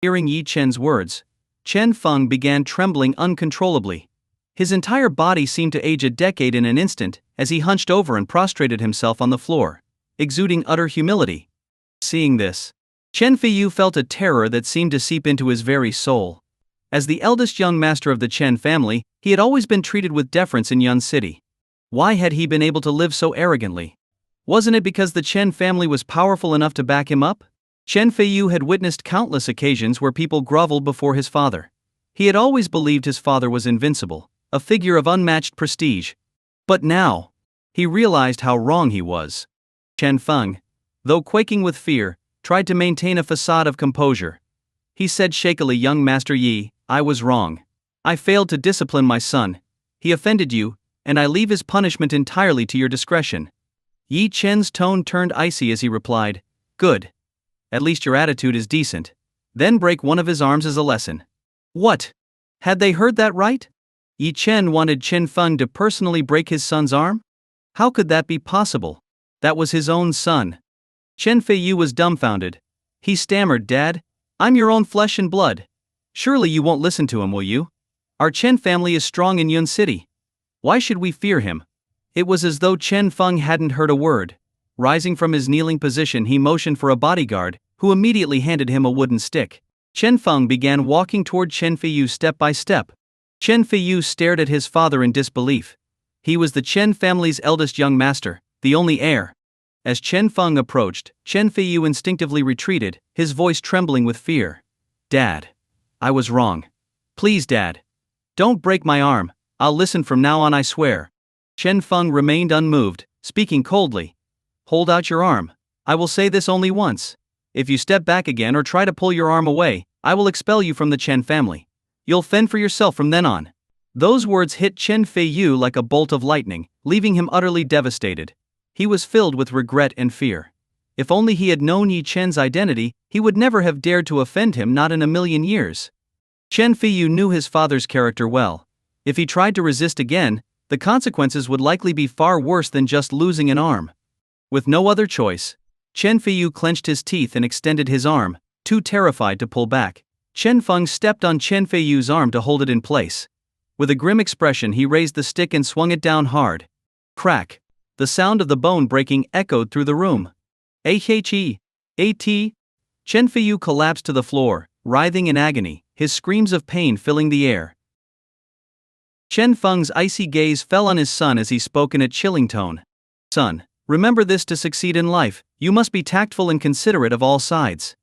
S1: Hearing Yi Chen's words, Chen Feng began trembling uncontrollably. His entire body seemed to age a decade in an instant, as he hunched over and prostrated himself on the floor, exuding utter humility. Seeing this, Chen Feiyu felt a terror that seemed to seep into his very soul. As the eldest young master of the Chen family, he had always been treated with deference in Yun City. Why had he been able to live so arrogantly? Wasn't it because the Chen family was powerful enough to back him up? Chen Feiyu had witnessed countless occasions where people groveled before his father. He had always believed his father was invincible, a figure of unmatched prestige. But now, he realized how wrong he was. Chen Feng, though quaking with fear, tried to maintain a facade of composure. He said shakily, "Young Master Yi, I was wrong. I failed to discipline my son. He offended you, and I leave his punishment entirely to your discretion." Yi Chen's tone turned icy as he replied, "Good. At least your attitude is decent. Then break one of his arms as a lesson." What? Had they heard that right? Yi Chen wanted Chen Feng to personally break his son's arm? How could that be possible? That was his own son. Chen Feiyu was dumbfounded. He stammered, "Dad, I'm your own flesh and blood. Surely you won't listen to him, will you? Our Chen family is strong in Yun City. Why should we fear him?" It was as though Chen Feng hadn't heard a word. Rising from his kneeling position, he motioned for a bodyguard, who immediately handed him a wooden stick. Chen Feng began walking toward Chen Feiyu step by step. Chen Feiyu stared at his father in disbelief. He was the Chen family's eldest young master, the only heir. As Chen Feng approached, Chen Feiyu instinctively retreated, his voice trembling with fear. "Dad. I was wrong. Please, Dad. Don't break my arm. I'll listen from now on, I swear." Chen Feng remained unmoved, speaking coldly. "Hold out your arm. I will say this only once. If you step back again or try to pull your arm away, I will expel you from the Chen family. You'll fend for yourself from then on." Those words hit Chen Feiyu like a bolt of lightning, leaving him utterly devastated. He was filled with regret and fear. If only he had known Yi Chen's identity, he would never have dared to offend him, not in a million years. Chen Feiyu knew his father's character well. If he tried to resist again, the consequences would likely be far worse than just losing an arm. With no other choice, Chen Feiyu clenched his teeth and extended his arm, too terrified to pull back. Chen Feng stepped on Chen Feiyu's arm to hold it in place. With a grim expression, he raised the stick and swung it down hard. Crack! The sound of the bone breaking echoed through the room. "Ahe! At!" Chen Feiyu collapsed to the floor, writhing in agony, his screams of pain filling the air. Chen Feng's icy gaze fell on his son as he spoke in a chilling tone. "Son, remember this: to succeed in life, you must be tactful and considerate of all sides.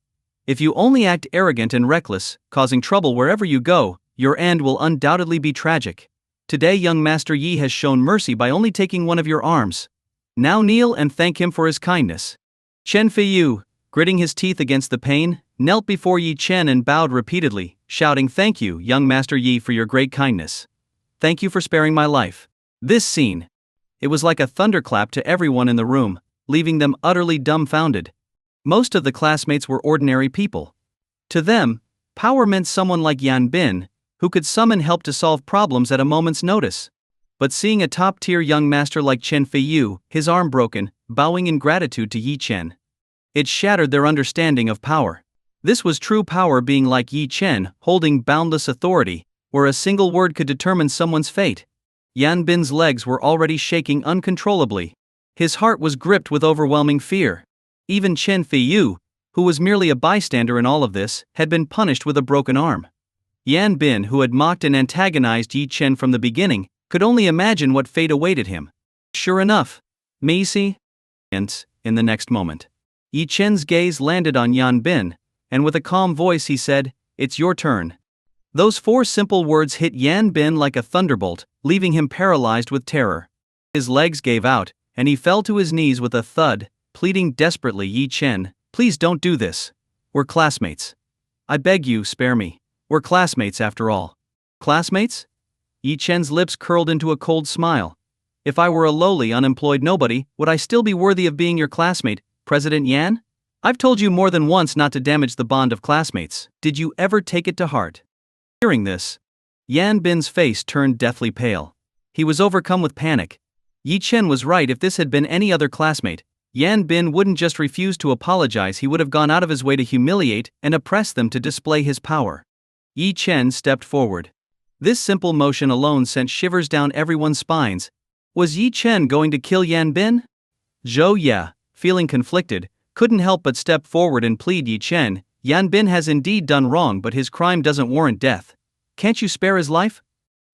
S1: If you only act arrogant and reckless, causing trouble wherever you go, your end will undoubtedly be tragic. Today young Master Yi has shown mercy by only taking one of your arms. Now kneel and thank him for his kindness. Chen Feiyu, gritting his teeth against the pain, knelt before Yi Chen and bowed repeatedly, shouting, "Thank you, young Master Yi, for your great kindness. Thank you for sparing my life." This scene. It was like a thunderclap to everyone in the room, leaving them utterly dumbfounded. Most of the classmates were ordinary people. To them, power meant someone like Yan Bin, who could summon help to solve problems at a moment's notice. But seeing a top-tier young master like Chen Feiyu, his arm broken, bowing in gratitude to Yi Chen, it shattered their understanding of power. This was true power, being like Yi Chen, holding boundless authority, where a single word could determine someone's fate. Yan Bin's legs were already shaking uncontrollably. His heart was gripped with overwhelming fear. Even Chen Feiyu, who was merely a bystander in all of this, had been punished with a broken arm. Yan Bin, who had mocked and antagonized Yi Chen from the beginning, could only imagine what fate awaited him. Sure enough, Macy, in the next moment, Yi Chen's gaze landed on Yan Bin, and with a calm voice he said, "It's your turn." Those four simple words hit Yan Bin like a thunderbolt, leaving him paralyzed with terror. His legs gave out, and he fell to his knees with a thud, pleading desperately, "Yi Chen, please don't do this. We're classmates. I beg you, spare me. We're classmates after all." Classmates? Yi Chen's lips curled into a cold smile. "If I were a lowly, unemployed nobody, would I still be worthy of being your classmate, President Yan? I've told you more than once not to damage the bond of classmates. Did you ever take it to heart?" Hearing this, Yan Bin's face turned deathly pale. He was overcome with panic. Yi Chen was right. If this had been any other classmate, Yan Bin wouldn't just refuse to apologize, he would have gone out of his way to humiliate and oppress them to display his power. Yi Chen stepped forward. This simple motion alone sent shivers down everyone's spines. Was Yi Chen going to kill Yan Bin? Zhou Ye, feeling conflicted, couldn't help but step forward and plead, "Yi Chen, Yan Bin has indeed done wrong, but his crime doesn't warrant death. Can't you spare his life?"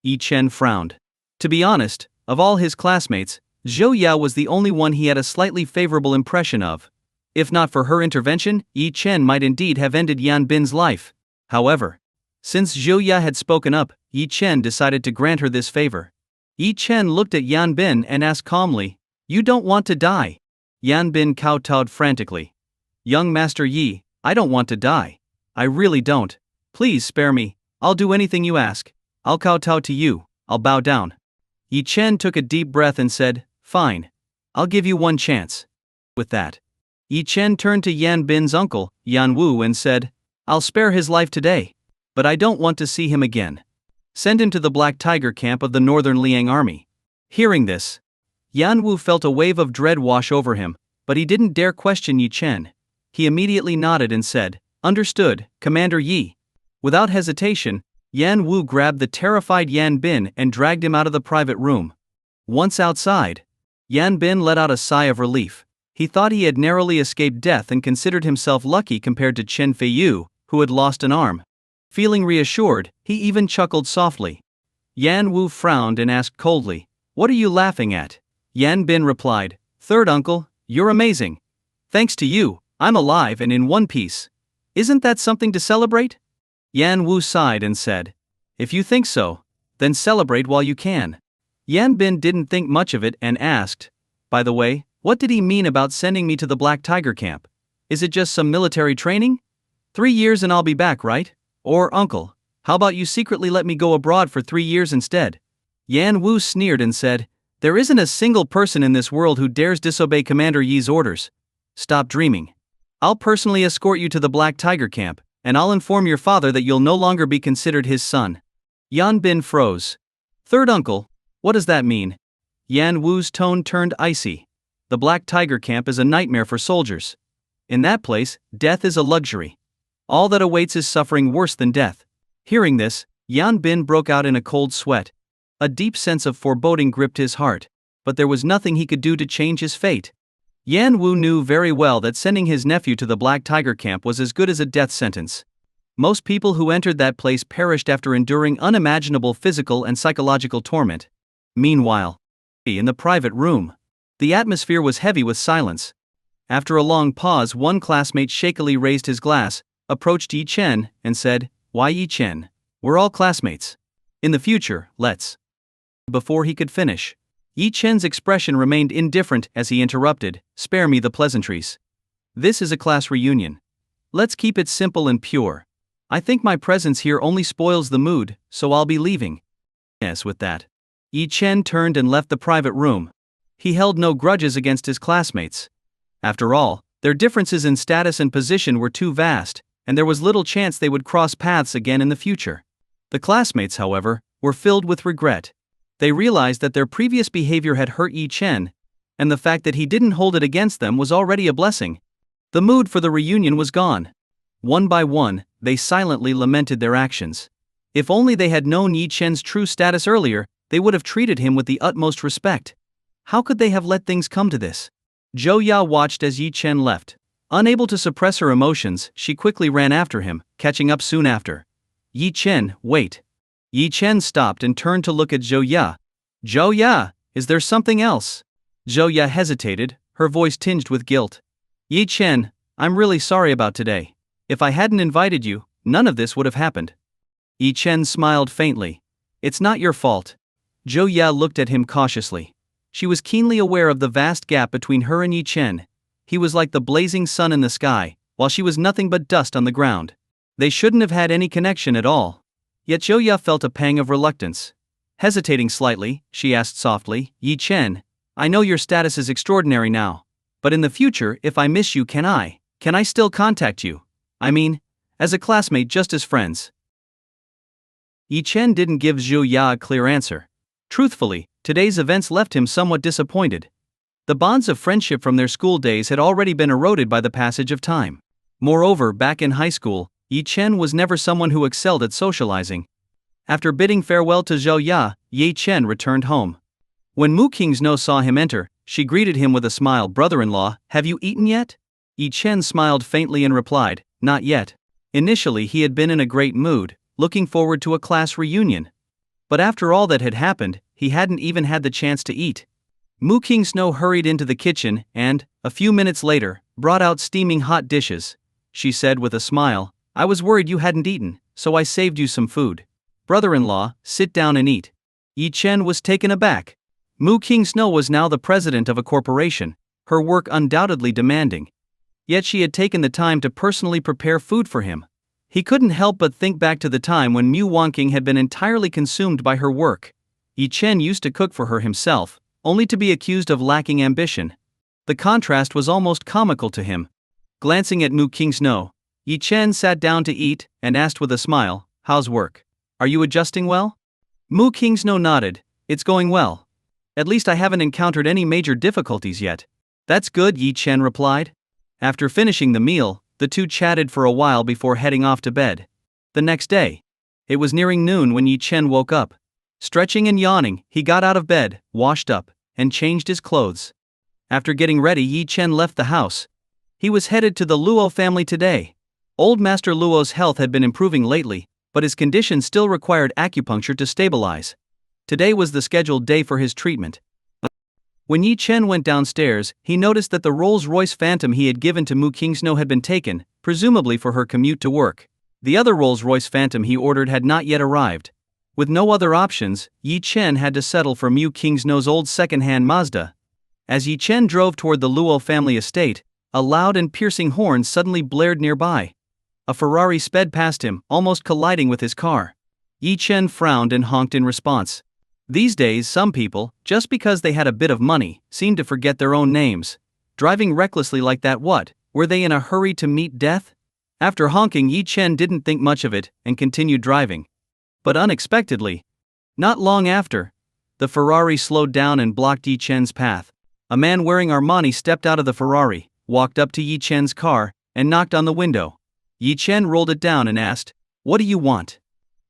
S1: Yi Chen frowned. To be honest, of all his classmates, Zhou Ye was the only one he had a slightly favorable impression of. If not for her intervention, Yi Chen might indeed have ended Yan Bin's life. However, since Zhou Ye had spoken up, Yi Chen decided to grant her this favor. Yi Chen looked at Yan Bin and asked calmly, "You don't want to die?" Yan Bin kowtowed frantically. "Young Master Yi, I don't want to die. I really don't. Please spare me. I'll do anything you ask. I'll kowtow to you. I'll bow down." Yi Chen took a deep breath and said, "Fine. I'll give you one chance." With that, Yi Chen turned to Yan Bin's uncle, Yan Wu, and said, "I'll spare his life today. But I don't want to see him again. Send him to the Black Tiger camp of the Northern Liang Army." Hearing this, Yan Wu felt a wave of dread wash over him, but he didn't dare question Yi Chen. He immediately nodded and said, "Understood, Commander Yi." Without hesitation, Yan Wu grabbed the terrified Yan Bin and dragged him out of the private room. Once outside, Yan Bin let out a sigh of relief. He thought he had narrowly escaped death and considered himself lucky compared to Chen Feiyu, who had lost an arm. Feeling reassured, he even chuckled softly. Yan Wu frowned and asked coldly, "What are you laughing at?" Yan Bin replied, "Third uncle, you're amazing. Thanks to you, I'm alive and in one piece. Isn't that something to celebrate?" Yan Wu sighed and said, "If you think so, then celebrate while you can." Yan Bin didn't think much of it and asked, "By the way, what did he mean about sending me to the Black Tiger camp? Is it just some military training? 3 years and I'll be back, right? Or, uncle, how about you secretly let me go abroad for 3 years instead?" Yan Wu sneered and said, "There isn't a single person in this world who dares disobey Commander Yi's orders. Stop dreaming. I'll personally escort you to the Black Tiger camp, and I'll inform your father that you'll no longer be considered his son." Yan Bin froze. "Third uncle, what does that mean?" Yan Wu's tone turned icy. "The Black Tiger camp is a nightmare for soldiers. In that place, death is a luxury. All that awaits is suffering worse than death." Hearing this, Yan Bin broke out in a cold sweat. A deep sense of foreboding gripped his heart, but there was nothing he could do to change his fate. Yan Wu knew very well that sending his nephew to the Black Tiger camp was as good as a death sentence. Most people who entered that place perished after enduring unimaginable physical and psychological torment. Meanwhile, in the private room, the atmosphere was heavy with silence. After a long pause, one classmate shakily raised his glass, approached Yi Chen, and said, "Why, Yi Chen? We're all classmates. In the future, let's before he could finish. Yi Chen's expression remained indifferent as he interrupted, "Spare me the pleasantries. This is a class reunion. Let's keep it simple and pure. I think my presence here only spoils the mood, so I'll be leaving." Yes, with that, Yi Chen turned and left the private room. He held no grudges against his classmates. After all, their differences in status and position were too vast, and there was little chance they would cross paths again in the future. The classmates, however, were filled with regret. They realized that their previous behavior had hurt Yi Chen, and the fact that he didn't hold it against them was already a blessing. The mood for the reunion was gone. One by one, they silently lamented their actions. If only they had known Yi Chen's true status earlier, they would have treated him with the utmost respect. How could they have let things come to this? Zhou Ya watched as Yi Chen left. Unable to suppress her emotions, she quickly ran after him, catching up soon after. "Yi Chen, wait." Yi Chen stopped and turned to look at Zhou Ya. "Zhou Ya, is there something else?" Zhou Ya hesitated, her voice tinged with guilt. "Yi Chen, I'm really sorry about today. If I hadn't invited you, none of this would have happened." Yi Chen smiled faintly. "It's not your fault." Zhou Ya looked at him cautiously. She was keenly aware of the vast gap between her and Yi Chen. He was like the blazing sun in the sky, while she was nothing but dust on the ground. They shouldn't have had any connection at all. Yet Zhou Ya felt a pang of reluctance. Hesitating slightly, she asked softly, "Yi Chen, I know your status is extraordinary now. But in the future, if I miss you, can I still contact you? I mean, as a classmate, just as friends." Yi Chen didn't give Zhou Ya a clear answer. Truthfully, today's events left him somewhat disappointed. The bonds of friendship from their school days had already been eroded by the passage of time. Moreover, back in high school, Yi Chen was never someone who excelled at socializing. After bidding farewell to Zhou Ya, Yi Chen returned home. When Mu Kingsno saw him enter, she greeted him with a smile. "Brother-in-law, have you eaten yet?" Yi Chen smiled faintly and replied, "Not yet." Initially he had been in a great mood, looking forward to a class reunion. But after all that had happened, he hadn't even had the chance to eat. Mu Kingsno hurried into the kitchen and, a few minutes later, brought out steaming hot dishes. She said with a smile, "I was worried you hadn't eaten, so I saved you some food. Brother-in-law, sit down and eat." Yi Chen was taken aback. Mu Kingsno was now the president of a corporation, her work undoubtedly demanding. Yet she had taken the time to personally prepare food for him. He couldn't help but think back to the time when Mu Wanqing had been entirely consumed by her work. Yi Chen used to cook for her himself, only to be accused of lacking ambition. The contrast was almost comical to him. Glancing at Mu Kingsno, Yi Chen sat down to eat and asked with a smile, "How's work? Are you adjusting well?" Mu Kingsno nodded, "It's going well. At least I haven't encountered any major difficulties yet." "That's good," Yi Chen replied. After finishing the meal, the two chatted for a while before heading off to bed. The next day, it was nearing noon when Yi Chen woke up. Stretching and yawning, he got out of bed, washed up, and changed his clothes. After getting ready, Yi Chen left the house. He was headed to the Luo family today. Old Master Luo's health had been improving lately, but his condition still required acupuncture to stabilize. Today was the scheduled day for his treatment. When Yi Chen went downstairs, he noticed that the Rolls-Royce Phantom he had given to Mu Kingsno had been taken, presumably for her commute to work. The other Rolls-Royce Phantom he ordered had not yet arrived. With no other options, Yi Chen had to settle for Mu Kingsno's old second-hand Mazda. As Yi Chen drove toward the Luo family estate, a loud and piercing horn suddenly blared nearby. A Ferrari sped past him, almost colliding with his car. Yi Chen frowned and honked in response. These days, some people, just because they had a bit of money, seem to forget their own names. Driving recklessly like that, were they in a hurry to meet death? After honking, Yi Chen didn't think much of it and continued driving. But unexpectedly, not long after, the Ferrari slowed down and blocked Yi Chen's path. A man wearing Armani stepped out of the Ferrari, walked up to Yi Chen's car, and knocked on the window. Yi Chen rolled it down and asked, "What do you want?"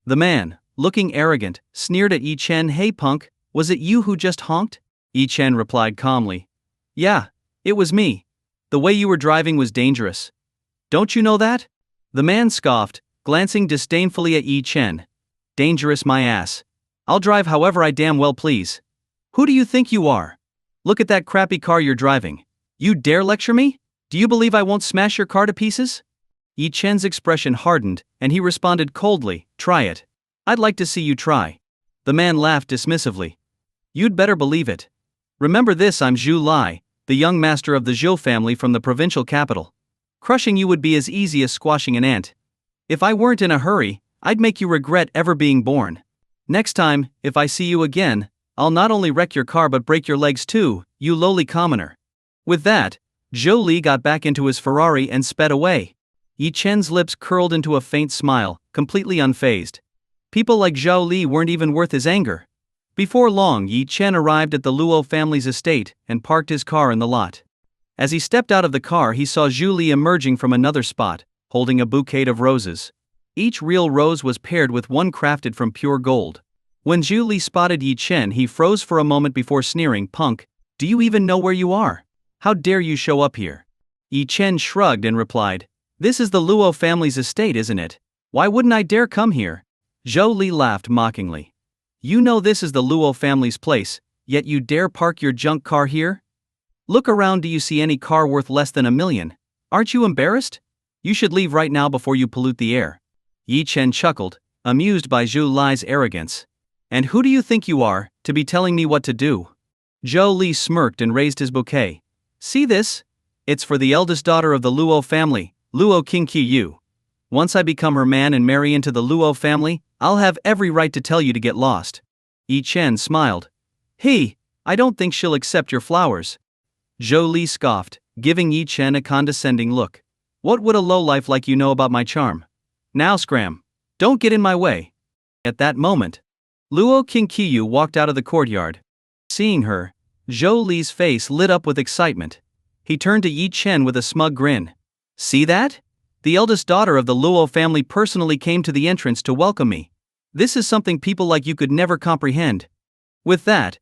S1: The man, looking arrogant, sneered at Yi Chen. "Hey punk, was it you who just honked?" Yi Chen replied calmly. "Yeah, it was me. The way you were driving was dangerous. Don't you know that?" The man scoffed, glancing disdainfully at Yi Chen. "Dangerous my ass. I'll drive however I damn well please. Who do you think you are? Look at that crappy car you're driving. You dare lecture me? Do you believe I won't smash your car to pieces?" Yi Chen's expression hardened, and he responded coldly, "Try it. I'd like to see you try." The man laughed dismissively. You'd better believe it. Remember this, I'm Zhu Lai, the young master of the Zhou family from the provincial capital. Crushing you would be as easy as squashing an ant. If I weren't in a hurry, I'd make you regret ever being born. Next time, if I see you again, I'll not only wreck your car but break your legs too, you lowly commoner. With that, Zhou Li got back into his Ferrari and sped away. Yi Chen's lips curled into a faint smile, completely unfazed. People like Zhou Li weren't even worth his anger. Before long, Yi Chen arrived at the Luo family's estate and parked his car in the lot. As he stepped out of the car, he saw Zhu Li emerging from another spot, holding a bouquet of roses. Each real rose was paired with one crafted from pure gold. When Zhu Li spotted Yi Chen, he froze for a moment before sneering, "Punk, do you even know where you are? How dare you show up here?" Yi Chen shrugged and replied, "This is the Luo family's estate, isn't it? Why wouldn't I dare come here?" Zhou Li laughed mockingly. "You know this is the Luo family's place, yet you dare park your junk car here? Look around, do you see any car worth less than $1 million? Aren't you embarrassed? You should leave right now before you pollute the air." Yi Chen chuckled, amused by Zhu Li's arrogance. "And who do you think you are, to be telling me what to do?" Zhou Li smirked and raised his bouquet. "See this? It's for the eldest daughter of the Luo family, Luo Qingqiyu. Once I become her man and marry into the Luo family, I'll have every right to tell you to get lost." Yi Chen smiled. "Hey, I don't think she'll accept your flowers." Zhou Li scoffed, giving Yi Chen a condescending look. "What would a lowlife like you know about my charm? Now scram. Don't get in my way." At that moment, Luo Qingqiyu walked out of the courtyard. Seeing her, Zhou Li's face lit up with excitement. He turned to Yi Chen with a smug grin. "See that? The eldest daughter of the Luo family personally came to the entrance to welcome me. This is something people like you could never comprehend." With that,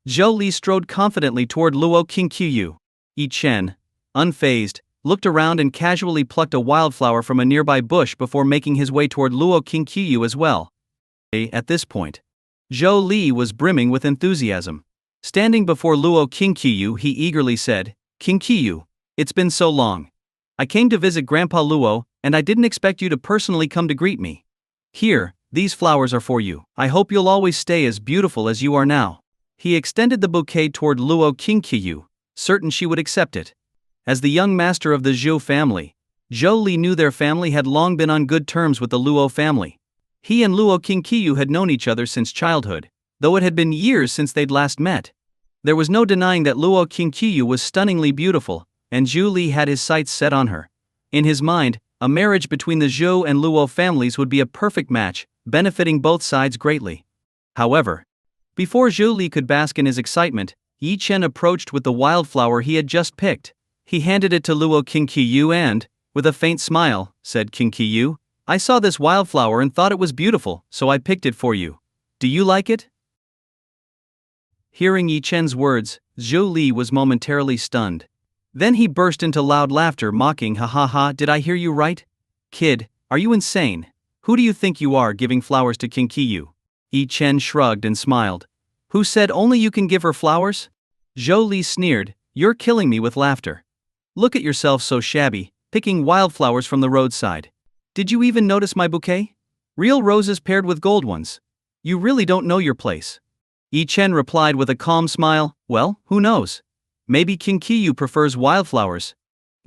S1: Zhou Li strode confidently toward Luo Qingqiyu. Yi Chen, unfazed, looked around and casually plucked a wildflower from a nearby bush before making his way toward Luo Qingqiyu as well. At this point, Zhou Li was brimming with enthusiasm. Standing before Luo Qingqiyu, he eagerly said, "Qingqiyu, it's been so long. I came to visit Grandpa Luo, and I didn't expect you to personally come to greet me. Here, these flowers are for you. I hope you'll always stay as beautiful as you are now." He extended the bouquet toward Luo Qingqiyu, certain she would accept it. As the young master of the Zhou family, Zhou Li knew their family had long been on good terms with the Luo family. He and Luo Qingqiyu had known each other since childhood, though it had been years since they'd last met. There was no denying that Luo Qingqiyu was stunningly beautiful, and Zhu Li had his sights set on her. In his mind, a marriage between the Zhou and Luo families would be a perfect match, benefiting both sides greatly. However, before Zhu Li could bask in his excitement, Yi Chen approached with the wildflower he had just picked. He handed it to Luo Qingqiyu and, with a faint smile, said, "Qingqiyu, I saw this wildflower and thought it was beautiful, so I picked it for you. Do you like it?" Hearing Yi Chen's words, Zhou Li was momentarily stunned. Then he burst into loud laughter, mocking, "Ha ha ha, did I hear you right? Kid, are you insane? Who do you think you are giving flowers to Qingqiyu?" Yi Chen shrugged and smiled. "Who said only you can give her flowers?" Zhou Li sneered, "You're killing me with laughter. Look at yourself, so shabby, picking wildflowers from the roadside. Did you even notice my bouquet? Real roses paired with gold ones. You really don't know your place." Yi Chen replied with a calm smile, "Well, who knows? Maybe Qingqiyu prefers wildflowers."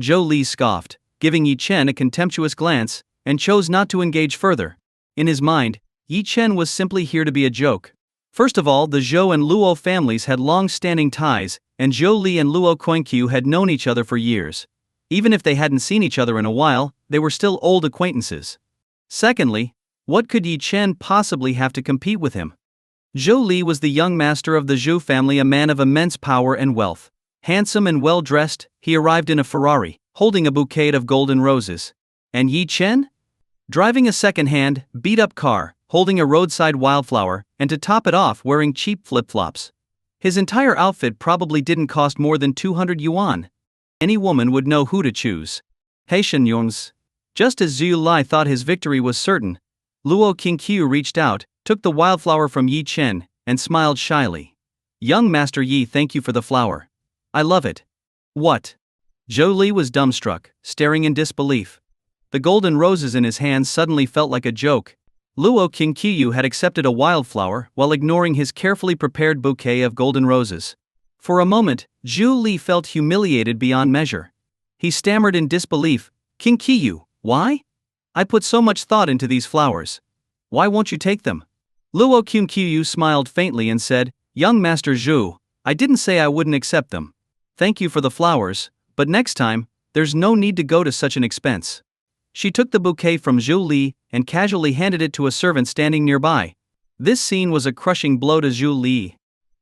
S1: Zhou Li scoffed, giving Yi Chen a contemptuous glance, and chose not to engage further. In his mind, Yi Chen was simply here to be a joke. First of all, the Zhou and Luo families had long-standing ties, and Zhou Li and Luo Qingqiyu had known each other for years. Even if they hadn't seen each other in a while, they were still old acquaintances. Secondly, what could Yi Chen possibly have to compete with him? Zhou Li was the young master of the Zhou family, a man of immense power and wealth. Handsome and well-dressed, he arrived in a Ferrari, holding a bouquet of golden roses. And Yi Chen? Driving a second-hand, beat-up car, holding a roadside wildflower, and to top it off wearing cheap flip-flops. His entire outfit probably didn't cost more than 200 yuan. Any woman would know who to choose. Haitian Yongs. Just as Zhu Lai thought his victory was certain, Luo Qingqiu reached out, took the wildflower from Yi Chen, and smiled shyly. "Young Master Yi, thank you for the flower. I love it." "What?" Zhou Li was dumbstruck, staring in disbelief. The golden roses in his hands suddenly felt like a joke. Luo Qingqiu had accepted a wildflower while ignoring his carefully prepared bouquet of golden roses. For a moment, Zhu Li felt humiliated beyond measure. He stammered in disbelief, "Qingqiu, why? I put so much thought into these flowers. Why won't you take them?" Luo Qingqiu smiled faintly and said, "Young Master Zhu, I didn't say I wouldn't accept them. Thank you for the flowers, but next time, there's no need to go to such an expense." She took the bouquet from Zhu Li and casually handed it to a servant standing nearby. This scene was a crushing blow to Zhu Li.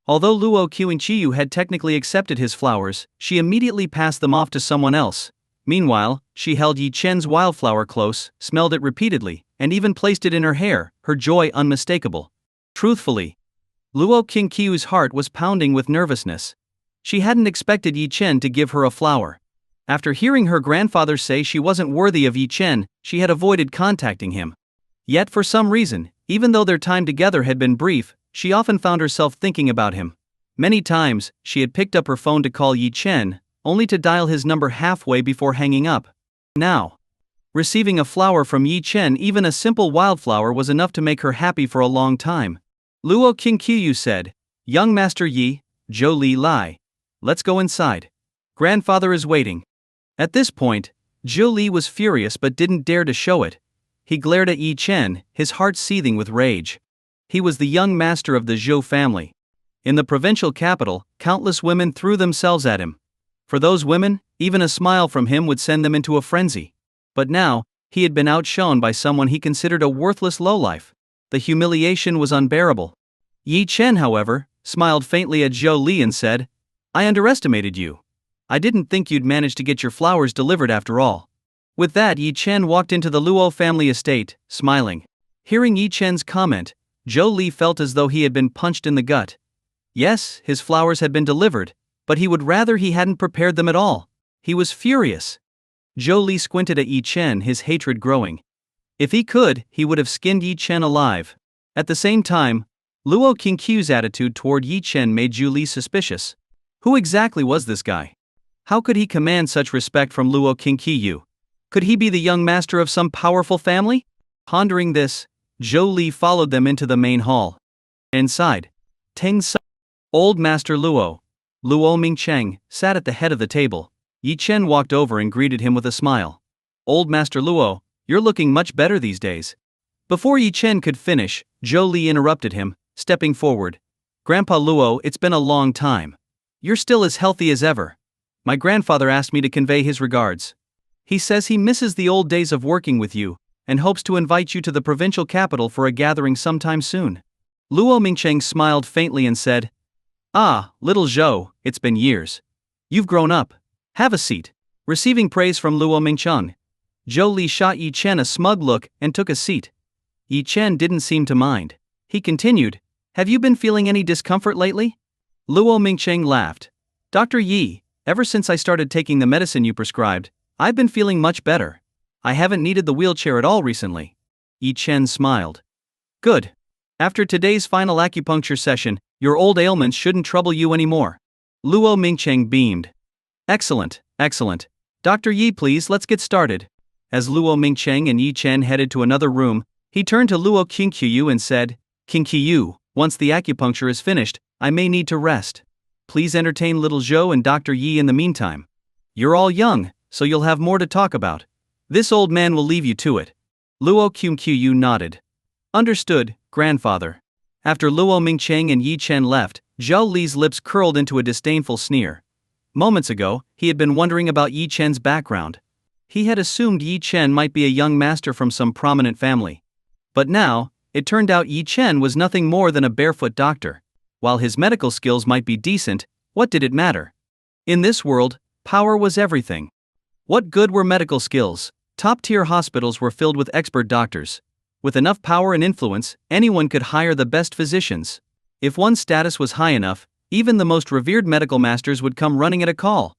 S1: Although Luo Qingqiu had technically accepted his flowers, she immediately passed them off to someone else. Meanwhile, she held Yi Chen's wildflower close, smelled it repeatedly, and even placed it in her hair, her joy unmistakable. Truthfully, Luo Qingqiu's heart was pounding with nervousness. She hadn't expected Yi Chen to give her a flower. After hearing her grandfather say she wasn't worthy of Yi Chen, she had avoided contacting him. Yet for some reason, even though their time together had been brief, she often found herself thinking about him. Many times, she had picked up her phone to call Yi Chen, only to dial his number halfway before hanging up. Now, receiving a flower from Yi Chen, even a simple wildflower, was enough to make her happy for a long time. Luo Qingqiu said, "Young Master Yi, Zhou Li Lai. Let's go inside. Grandfather is waiting." At this point, Zhou Li was furious but didn't dare to show it. He glared at Yi Chen, his heart seething with rage. He was the young master of the Zhou family. In the provincial capital, countless women threw themselves at him. For those women, even a smile from him would send them into a frenzy. But now, he had been outshone by someone he considered a worthless lowlife. The humiliation was unbearable. Yi Chen, however, smiled faintly at Zhou Li and said, "I underestimated you. I didn't think you'd manage to get your flowers delivered after all." With that, Yi Chen walked into the Luo family estate, smiling. Hearing Yi Chen's comment, Zhou Li felt as though he had been punched in the gut. Yes, his flowers had been delivered, but he would rather he hadn't prepared them at all. He was furious. Zhou Li squinted at Yi Chen, his hatred growing. If he could, he would have skinned Yi Chen alive. At the same time, Luo Qingqiu's attitude toward Yi Chen made Zhou Li suspicious. Who exactly was this guy? How could he command such respect from Luo Qingqiu? Could he be the young master of some powerful family? Pondering this, Zhou Li followed them into the main hall. Inside, Old Master Luo Mingcheng, sat at the head of the table. Yi Chen walked over and greeted him with a smile. "Old Master Luo, you're looking much better these days." Before Yi Chen could finish, Zhou Li interrupted him, stepping forward. "Grandpa Luo, it's been a long time. You're still as healthy as ever. My grandfather asked me to convey his regards. He says he misses the old days of working with you, and hopes to invite you to the provincial capital for a gathering sometime soon." Luo Mingcheng smiled faintly and said, "Ah, little Zhou, it's been years. You've grown up. Have a seat." Receiving praise from Luo Mingcheng, Zhou Li shot Yi Chen a smug look and took a seat. Yi Chen didn't seem to mind. He continued, "Have you been feeling any discomfort lately?" Luo Mingcheng laughed. "Dr. Yi, ever since I started taking the medicine you prescribed, I've been feeling much better. I haven't needed the wheelchair at all recently." Yi Chen smiled. "Good. After today's final acupuncture session, your old ailments shouldn't trouble you anymore." Luo Mingcheng beamed. "Excellent, excellent. Dr. Yi, please, let's get started." As Luo Mingcheng and Yi Chen headed to another room, he turned to Luo Qingqiu and said, "Qingqiu, once the acupuncture is finished, I may need to rest. Please entertain little Zhou and Dr. Yi in the meantime. You're all young, so you'll have more to talk about. This old man will leave you to it." Luo Qingqiu nodded. "Understood, grandfather." After Luo Mingcheng and Yi Chen left, Zhou Li's lips curled into a disdainful sneer. Moments ago, he had been wondering about Yi Chen's background. He had assumed Yi Chen might be a young master from some prominent family. But now, it turned out Yi Chen was nothing more than a barefoot doctor. While his medical skills might be decent, what did it matter? In this world, power was everything. What good were medical skills? Top-tier hospitals were filled with expert doctors. With enough power and influence, anyone could hire the best physicians. If one's status was high enough, even the most revered medical masters would come running at a call.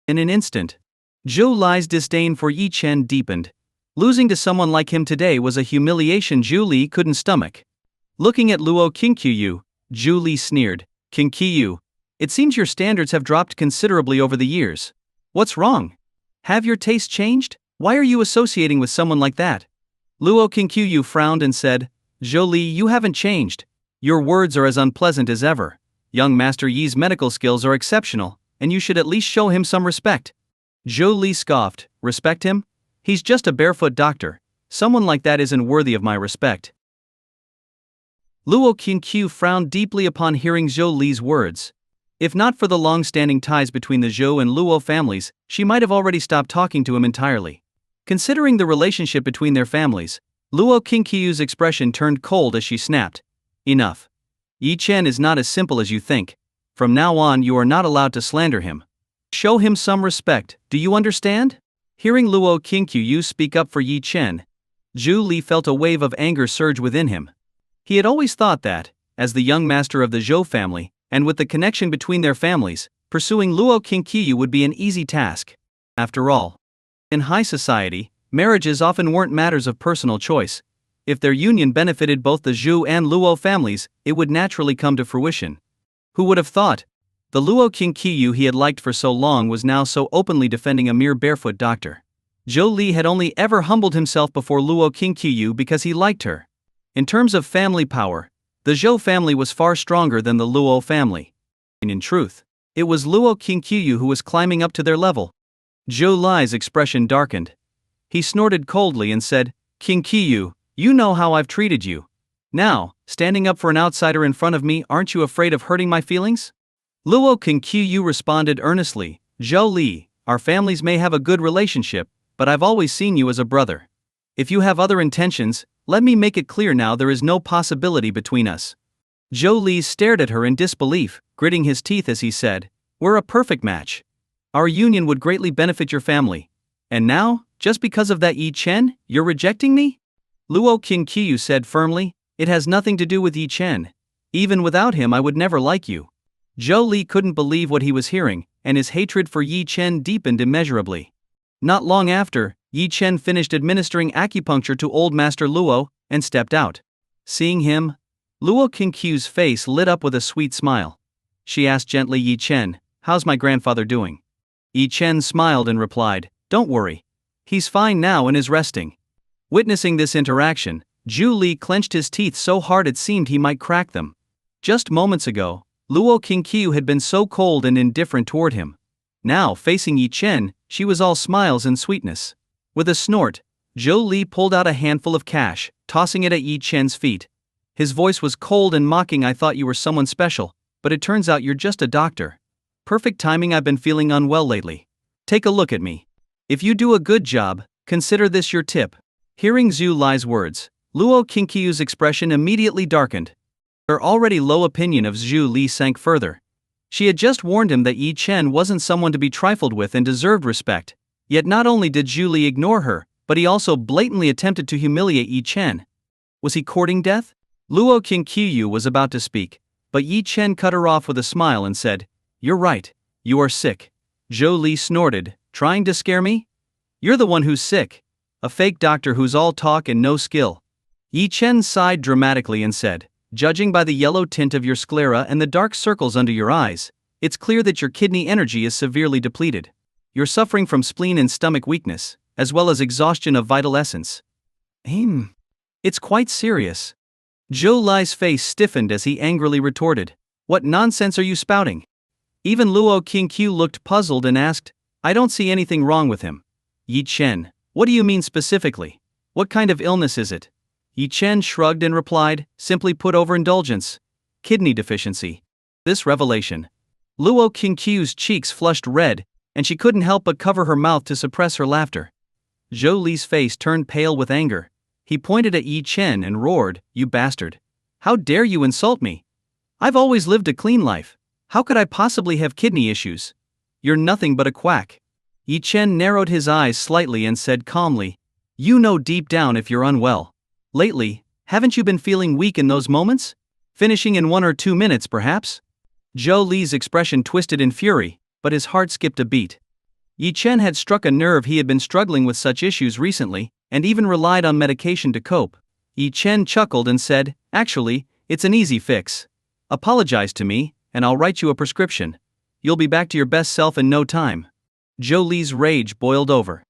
S1: In an instant, Zhou Li's disdain for Yi Chen deepened. Losing to someone like him today was a humiliation Zhou Li couldn't stomach. Looking at Luo Qingqiu, Zhou Li sneered, "Qingqiu, it seems your standards have dropped considerably over the years. What's wrong? Have your taste changed? Why are you associating with someone like that?" Luo Qingqiu frowned and said, Jolie, you haven't changed. Your words are as unpleasant as ever. Young Master Yi's medical skills are exceptional, and you should at least show him some respect. Jolie scoffed. Respect him? He's just a barefoot doctor. Someone like that isn't worthy of my respect. Luo Qingqiu frowned deeply upon hearing Zhou Li's words. If not for the long-standing ties between the Zhou and Luo families, she might have already stopped talking to him entirely. Considering the relationship between their families, Luo Qingqiu's expression turned cold as she snapped. Enough. Yi Chen is not as simple as you think. From now on you are not allowed to slander him. Show him some respect, do you understand? Hearing Luo Qingqiu speak up for Yi Chen, Zhu Li felt a wave of anger surge within him. He had always thought that, as the young master of the Zhou family, and with the connection between their families, pursuing Luo Qingqiu would be an easy task. After all, in high society, marriages often weren't matters of personal choice. If their union benefited both the Zhou and Luo families, it would naturally come to fruition. Who would have thought? The Luo Qingqiu he had liked for so long was now so openly defending a mere barefoot doctor. Zhou Li had only ever humbled himself before Luo Qingqiu because he liked her. In terms of family power, the Zhou family was far stronger than the Luo family. And in truth, it was Luo Qingqiu who was climbing up to their level. Zhou Li's expression darkened. He snorted coldly and said, Qingqiu, you know how I've treated you. Now, standing up for an outsider in front of me, aren't you afraid of hurting my feelings? Luo Qingqiu responded earnestly, Zhou Li, our families may have a good relationship, but I've always seen you as a brother. If you have other intentions, let me make it clear now there is no possibility between us. Zhou Li stared at her in disbelief, gritting his teeth as he said, we're a perfect match. Our union would greatly benefit your family. And now, just because of that Yi Chen, you're rejecting me? Luo Qingqiu said firmly, it has nothing to do with Yi Chen. Even without him I would never like you. Zhou Li couldn't believe what he was hearing, and his hatred for Yi Chen deepened immeasurably. Not long after, Yi Chen finished administering acupuncture to old Master Luo, and stepped out. Seeing him, Luo Qingqiu's face lit up with a sweet smile. She asked gently, Yi Chen, how's my grandfather doing? Yi Chen smiled and replied, don't worry. He's fine now and is resting. Witnessing this interaction, Zhu Li clenched his teeth so hard it seemed he might crack them. Just moments ago, Luo Qingqiu had been so cold and indifferent toward him. Now, facing Yi Chen, she was all smiles and sweetness. With a snort, Zhou Li pulled out a handful of cash, tossing it at Yi Chen's feet. His voice was cold and mocking. I thought you were someone special, but it turns out you're just a doctor. Perfect timing, I've been feeling unwell lately. Take a look at me. If you do a good job, consider this your tip. Hearing Zhu Li's words, Luo Qingqiu's expression immediately darkened. Her already low opinion of Zhu Li sank further. She had just warned him that Yi Chen wasn't someone to be trifled with and deserved respect. Yet not only did Zhu Li ignore her, but he also blatantly attempted to humiliate Yi Chen. Was he courting death? Luo Qingqiu was about to speak, but Yi Chen cut her off with a smile and said, you're right, you are sick. Zhou Li snorted, trying to scare me? You're the one who's sick. A fake doctor who's all talk and no skill. Yi Chen sighed dramatically and said, judging by the yellow tint of your sclera and the dark circles under your eyes, it's clear that your kidney energy is severely depleted. You're suffering from spleen and stomach weakness, as well as exhaustion of vital essence. It's quite serious. Zhou Li's face stiffened as he angrily retorted, what nonsense are you spouting? Even Luo Qingqiu looked puzzled and asked, I don't see anything wrong with him. Yi Chen, what do you mean specifically? What kind of illness is it? Yi Chen shrugged and replied, simply put, overindulgence. Kidney deficiency. This revelation. Luo Qingqiu's cheeks flushed red, and she couldn't help but cover her mouth to suppress her laughter. Zhou Li's face turned pale with anger. He pointed at Yi Chen and roared, you bastard. How dare you insult me? I've always lived a clean life. How could I possibly have kidney issues? You're nothing but a quack. Yi Chen narrowed his eyes slightly and said calmly, you know deep down if you're unwell. Lately, haven't you been feeling weak in those moments? Finishing in 1 or 2 minutes perhaps? Zhou Li's expression twisted in fury, but his heart skipped a beat. Yi Chen had struck a nerve. He had been struggling with such issues recently, and even relied on medication to cope. Yi Chen chuckled and said, actually, it's an easy fix. Apologize to me, and I'll write you a prescription. You'll be back to your best self in no time. Zhou Li's rage boiled over.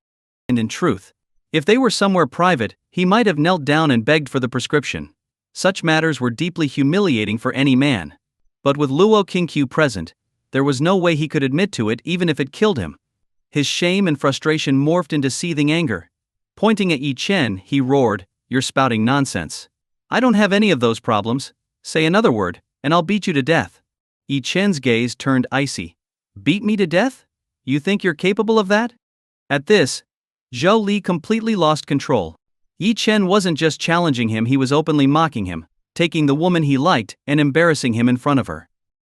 S1: And in truth, if they were somewhere private, he might have knelt down and begged for the prescription. Such matters were deeply humiliating for any man. But with Luo Qingqiu present, there was no way he could admit to it even if it killed him. His shame and frustration morphed into seething anger. Pointing at Yi Chen, he roared, "You're spouting nonsense. I don't have any of those problems. Say another word, and I'll beat you to death." Yi Chen's gaze turned icy. "Beat me to death? You think you're capable of that?" At this, Zhou Li completely lost control. Yi Chen wasn't just challenging him, he was openly mocking him, taking the woman he liked and embarrassing him in front of her.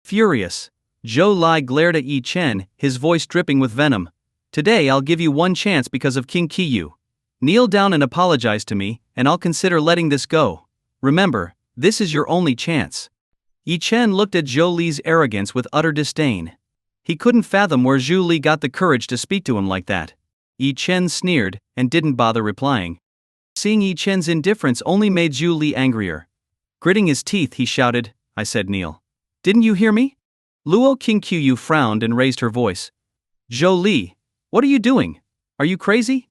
S1: Furious, Zhou Li glared at Yi Chen, his voice dripping with venom. "Today I'll give you one chance because of King Qiyu. Kneel down and apologize to me, and I'll consider letting this go. Remember, this is your only chance." Yi Chen looked at Zhou Li's arrogance with utter disdain. He couldn't fathom where Zhou Li got the courage to speak to him like that. Yi Chen sneered and didn't bother replying. Seeing Yi Chen's indifference only made Zhou Li angrier. Gritting his teeth, he shouted, "I said kneel. Didn't you hear me?" Luo Qingqiu frowned and raised her voice. "Zhou Li, what are you doing? Are you crazy?"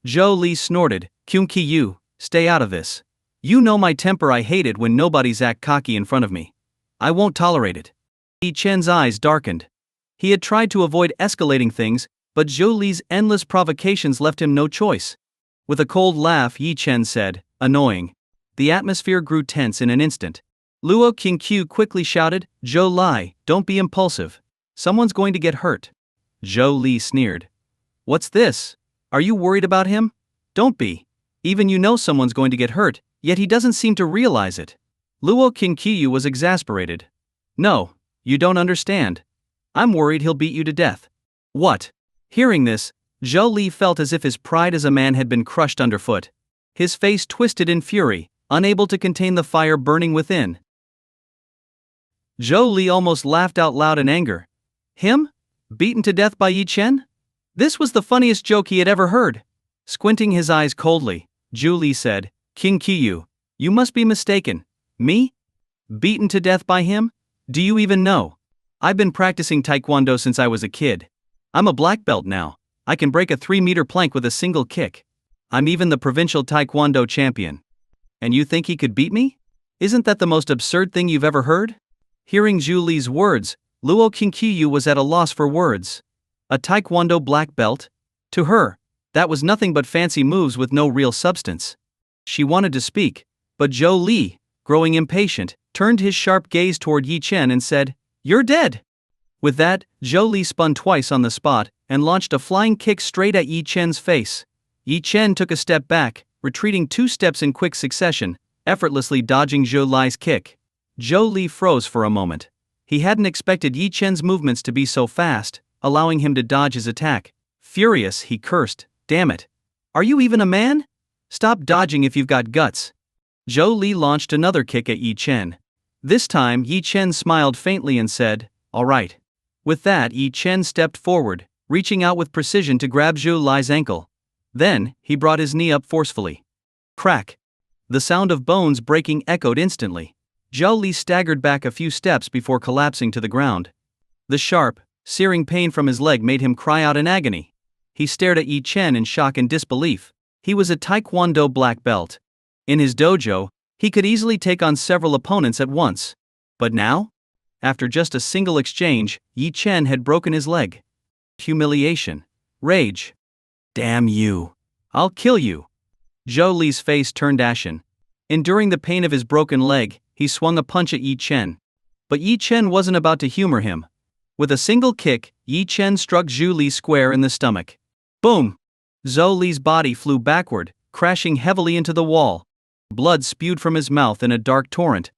S1: Zhou Li snorted, "Qingqiu, stay out of this. You know my temper, I hate it when nobody's act cocky in front of me. I won't tolerate it." Yi Chen's eyes darkened. He had tried to avoid escalating things, but Zhou Li's endless provocations left him no choice. With a cold laugh, Yi Chen said, "Annoying." The atmosphere grew tense in an instant. Luo Qingqiu quickly shouted, "Zhou Li, don't be impulsive. Someone's going to get hurt." Zhou Li sneered. "What's this? Are you worried about him? Don't be. Even you know someone's going to get hurt, yet he doesn't seem to realize it." Luo Qingqiu was exasperated. "No, you don't understand. I'm worried he'll beat you to death." "What?" Hearing this, Zhou Li felt as if his pride as a man had been crushed underfoot. His face twisted in fury, unable to contain the fire burning within. Zhou Li almost laughed out loud in anger. Him? Beaten to death by Yi Chen? This was the funniest joke he had ever heard. Squinting his eyes coldly, Zhou Li said, "King Qiyu, you must be mistaken. Me? Beaten to death by him? Do you even know? I've been practicing taekwondo since I was a kid. I'm a black belt now. I can break a 3-meter plank with a single kick. I'm even the provincial taekwondo champion. And you think he could beat me? Isn't that the most absurd thing you've ever heard?" Hearing Zhou Li's words, Luo Qingqiu was at a loss for words. A taekwondo black belt? To her, that was nothing but fancy moves with no real substance. She wanted to speak, but Zhou Li, growing impatient, turned his sharp gaze toward Yi Chen and said, "You're dead." With that, Zhou Li spun twice on the spot and launched a flying kick straight at Yi Chen's face. Yi Chen took a step back, retreating 2 steps in quick succession, effortlessly dodging Zhou Li's kick. Zhou Li froze for a moment. He hadn't expected Yi Chen's movements to be so fast, allowing him to dodge his attack. Furious, he cursed, "Damn it. Are you even a man? Stop dodging if you've got guts." Zhou Li launched another kick at Yi Chen. This time, Yi Chen smiled faintly and said, "All right." With that, Yi Chen stepped forward, reaching out with precision to grab Zhou Li's ankle. Then, he brought his knee up forcefully. Crack! The sound of bones breaking echoed instantly. Zhou Li staggered back a few steps before collapsing to the ground. The sharp, searing pain from his leg made him cry out in agony. He stared at Yi Chen in shock and disbelief. He was a taekwondo black belt. In his dojo, he could easily take on several opponents at once. But now? After just a single exchange, Yi Chen had broken his leg. Humiliation. Rage. "Damn you. I'll kill you." Zhou Li's face turned ashen. Enduring the pain of his broken leg, he swung a punch at Yi Chen. But Yi Chen wasn't about to humor him. With a single kick, Yi Chen struck Zhou Li square in the stomach. Boom! Zhou Li's body flew backward, crashing heavily into the wall. Blood spewed from his mouth in a dark torrent.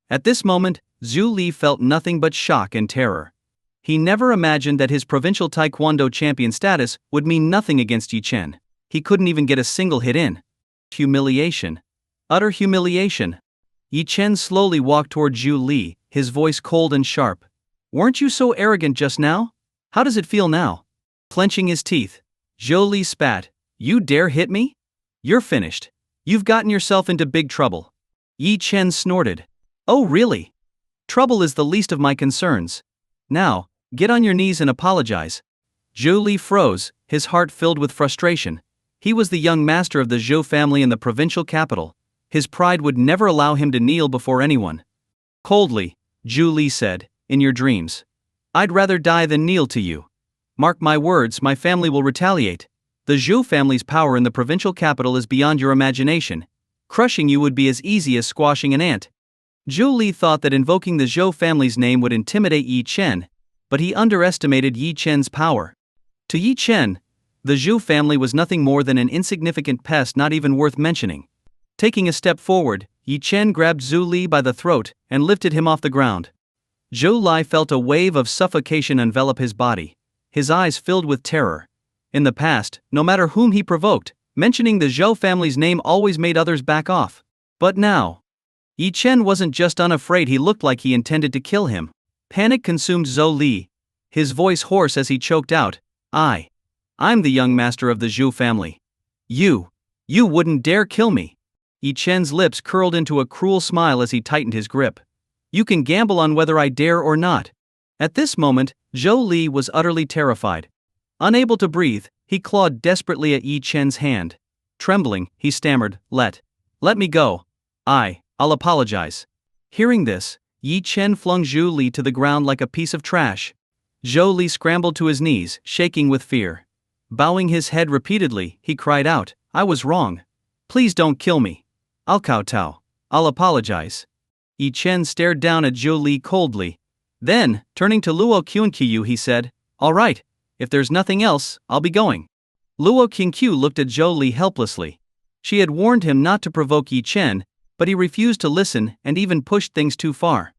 S1: At this moment, Zhou Li felt nothing but shock and terror. He never imagined that his provincial taekwondo champion status would mean nothing against Yi Chen. He couldn't even get a single hit in. Humiliation. Utter humiliation. Yi Chen slowly walked toward Zhou Li, his voice cold and sharp. "Weren't you so arrogant just now? How does it feel now?" Clenching his teeth, Zhou Li spat, "You dare hit me? You're finished. You've gotten yourself into big trouble." Yi Chen snorted. "Oh really? Trouble is the least of my concerns. Now, get on your knees and apologize." Zhou Li froze, his heart filled with frustration. He was the young master of the Zhou family in the provincial capital. His pride would never allow him to kneel before anyone. Coldly, Zhu Li said, "In your dreams. I'd rather die than kneel to you. Mark my words, my family will retaliate. The Zhou family's power in the provincial capital is beyond your imagination. Crushing you would be as easy as squashing an ant." Zhu Li thought that invoking the Zhou family's name would intimidate Yi Chen, but he underestimated Yi Chen's power. To Yi Chen, the Zhou family was nothing more than an insignificant pest not even worth mentioning. Taking a step forward, Yi Chen grabbed Zhu Li by the throat and lifted him off the ground. Zhou Li felt a wave of suffocation envelop his body. His eyes filled with terror. In the past, no matter whom he provoked, mentioning the Zhou family's name always made others back off. But now, Yi Chen wasn't just unafraid, he looked like he intended to kill him. Panic consumed Zhou Li, his voice hoarse as he choked out, I'm the young master of the Zhou family. You wouldn't dare kill me." Yi Chen's lips curled into a cruel smile as he tightened his grip. "You can gamble on whether I dare or not." At this moment, Zhou Li was utterly terrified. Unable to breathe, he clawed desperately at Yi Chen's hand. Trembling, he stammered, Let me go. I'll apologize." Hearing this, Yi Chen flung Zhou Li to the ground like a piece of trash. Zhou Li scrambled to his knees, shaking with fear. Bowing his head repeatedly, he cried out, "I was wrong. Please don't kill me. I'll kowtow. I'll apologize." Yi Chen stared down at Zhou Li coldly. Then, turning to Luo Qianqiu, he said, "All right, if there's nothing else, I'll be going." Luo Qianqiu looked at Zhou Li helplessly. She had warned him not to provoke Yi Chen, but he refused to listen and even pushed things too far.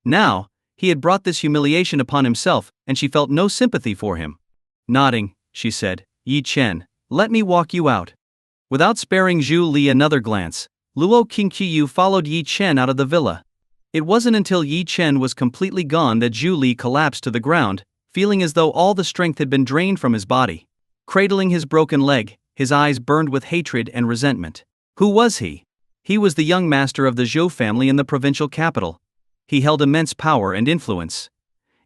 S1: Now, he had brought this humiliation upon himself, and she felt no sympathy for him. Nodding, she said, "Yi Chen, let me walk you out." Without sparing Zhu Li another glance, Luo Qianqiu followed Yi Chen out of the villa. It wasn't until Yi Chen was completely gone that Zhu Li collapsed to the ground, feeling as though all the strength had been drained from his body. Cradling his broken leg, his eyes burned with hatred and resentment. Who was he? He was the young master of the Zhou family in the provincial capital. He held immense power and influence.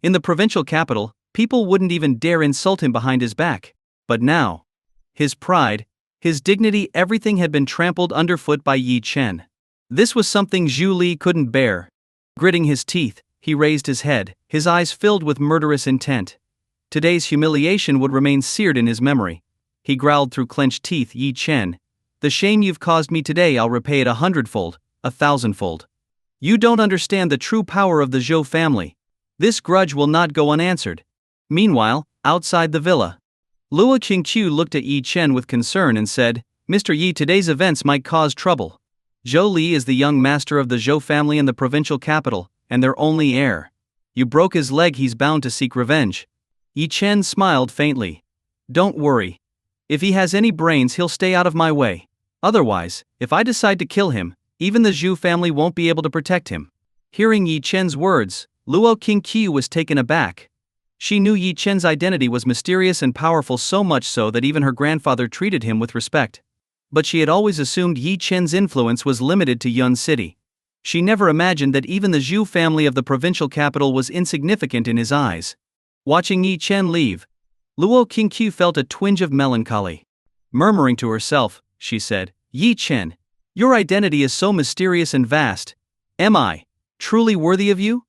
S1: In the provincial capital, people wouldn't even dare insult him behind his back. But now, his pride, his dignity, everything had been trampled underfoot by Yi Chen. This was something Zhu Li couldn't bear. Gritting his teeth, he raised his head, his eyes filled with murderous intent. Today's humiliation would remain seared in his memory. He growled through clenched teeth, "Yi Chen, the shame you've caused me today, I'll repay it 100-fold, 1,000-fold. You don't understand the true power of the Zhou family. This grudge will not go unanswered." Meanwhile, outside the villa, Luo Qianqiu looked at Yi Chen with concern and said, "Mr. Yi, today's events might cause trouble. Zhou Li is the young master of the Zhou family in the provincial capital, and their only heir. You broke his leg, he's bound to seek revenge." Yi Chen smiled faintly. "Don't worry. If he has any brains, he'll stay out of my way. Otherwise, if I decide to kill him, even the Zhu family won't be able to protect him." Hearing Yi Chen's words, Luo Qianqiu was taken aback. She knew Yi Chen's identity was mysterious and powerful, so much so that even her grandfather treated him with respect. But she had always assumed Yi Chen's influence was limited to Yun City. She never imagined that even the Zhu family of the provincial capital was insignificant in his eyes. Watching Yi Chen leave, Luo Qianqiu felt a twinge of melancholy. Murmuring to herself, she said, "Yi Chen, your identity is so mysterious and vast. Am I truly worthy of you?"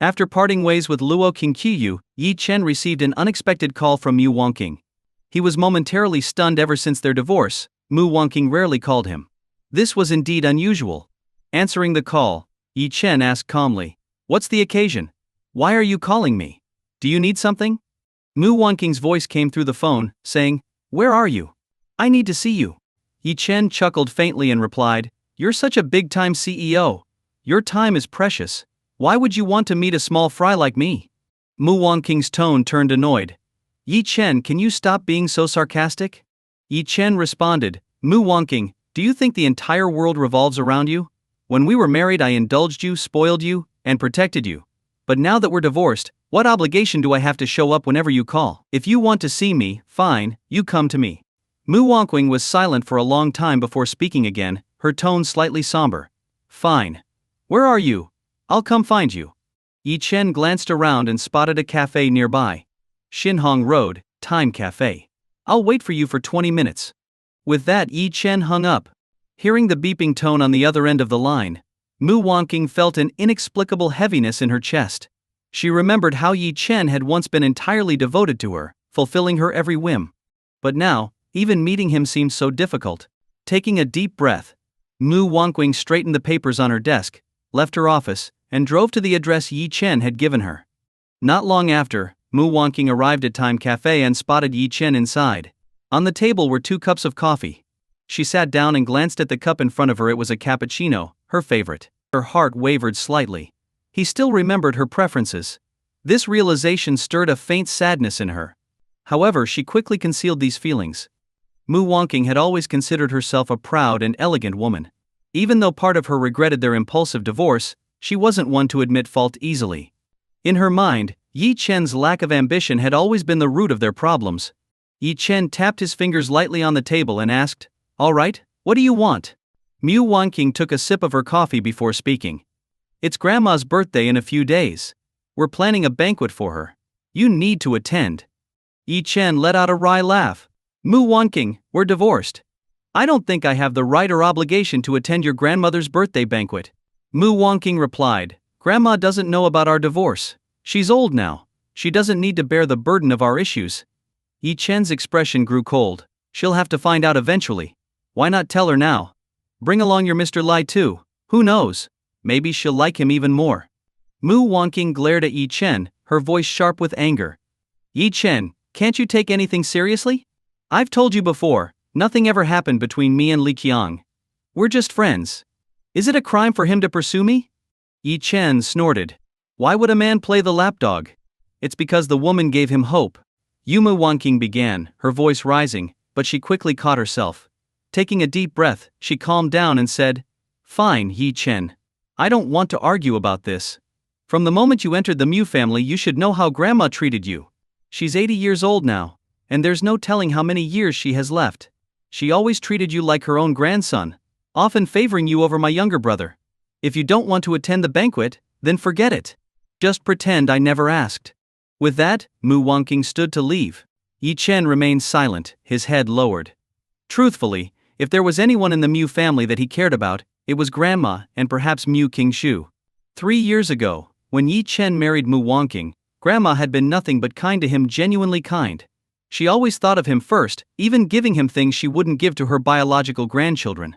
S1: After parting ways with Luo Qianqiu, Yi Chen received an unexpected call from Mu Wangqing. He was momentarily stunned. Ever since their divorce, Mu Wangqing rarely called him. This was indeed unusual. Answering the call, Yi Chen asked calmly, "What's the occasion? Why are you calling me? Do you need something?" Mu Wangqing's voice came through the phone, saying, "Where are you? I need to see you." Yi Chen chuckled faintly and replied, "You're such a big-time CEO. Your time is precious. Why would you want to meet a small fry like me?" Mu Wangqing's tone turned annoyed. "Yi Chen, can you stop being so sarcastic?" Yi Chen responded, "Mu Wangqing, do you think the entire world revolves around you? When we were married, I indulged you, spoiled you, and protected you. But now that we're divorced, what obligation do I have to show up whenever you call? If you want to see me, fine, you come to me." Mu Wangqing was silent for a long time before speaking again, her tone slightly somber. "Fine. Where are you? I'll come find you." Yi Chen glanced around and spotted a cafe nearby. "Xinhong Road, Time Cafe. I'll wait for you for 20 minutes. With that, Yi Chen hung up. Hearing the beeping tone on the other end of the line, Mu Wanqing felt an inexplicable heaviness in her chest. She remembered how Yi Chen had once been entirely devoted to her, fulfilling her every whim. But now, even meeting him seemed so difficult. Taking a deep breath, Mu Wanqing straightened the papers on her desk, left her office, and drove to the address Yi Chen had given her. Not long after, Mu Wanqing arrived at Time Cafe and spotted Yi Chen inside. On the table were 2 cups of coffee. She sat down and glanced at the cup in front of her. It was a cappuccino, her favorite. Her heart wavered slightly. He still remembered her preferences. This realization stirred a faint sadness in her. However, she quickly concealed these feelings. Mu Wanqing had always considered herself a proud and elegant woman. Even though part of her regretted their impulsive divorce, she wasn't one to admit fault easily. In her mind, Yi Chen's lack of ambition had always been the root of their problems. Yi Chen tapped his fingers lightly on the table and asked, "All right, what do you want?" Mu Wanqing took a sip of her coffee before speaking. "It's Grandma's birthday in a few days. We're planning a banquet for her. You need to attend." Yi Chen let out a wry laugh. "Mu Wanqing, we're divorced. I don't think I have the right or obligation to attend your grandmother's birthday banquet." Mu Wanqing replied, "Grandma doesn't know about our divorce. She's old now. She doesn't need to bear the burden of our issues." Yi Chen's expression grew cold. "She'll have to find out eventually. Why not tell her now? Bring along your Mr. Lai too. Who knows? Maybe she'll like him even more." Mu Wanqing glared at Yi Chen, her voice sharp with anger. "Yi Chen, can't you take anything seriously? I've told you before, nothing ever happened between me and Li Qiang. We're just friends. Is it a crime for him to pursue me?" Yi Chen snorted. "Why would a man play the lapdog? It's because the woman gave him hope." Mu Wanqing began, her voice rising, but she quickly caught herself. Taking a deep breath, she calmed down and said, "Fine, Yi Chen. I don't want to argue about this. From the moment you entered the Mu family, you should know how Grandma treated you. She's 80 years old now, and there's no telling how many years she has left. She always treated you like her own grandson, often favoring you over my younger brother. If you don't want to attend the banquet, then forget it. Just pretend I never asked." With that, Mu Wanqing stood to leave. Yi Chen remained silent, his head lowered. Truthfully, if there was anyone in the Mu family that he cared about, it was Grandma and perhaps Mu Qingshu. 3 years ago, when Yi Chen married Mu Wanqing, Grandma had been nothing but kind to him, genuinely kind. She always thought of him first, even giving him things she wouldn't give to her biological grandchildren.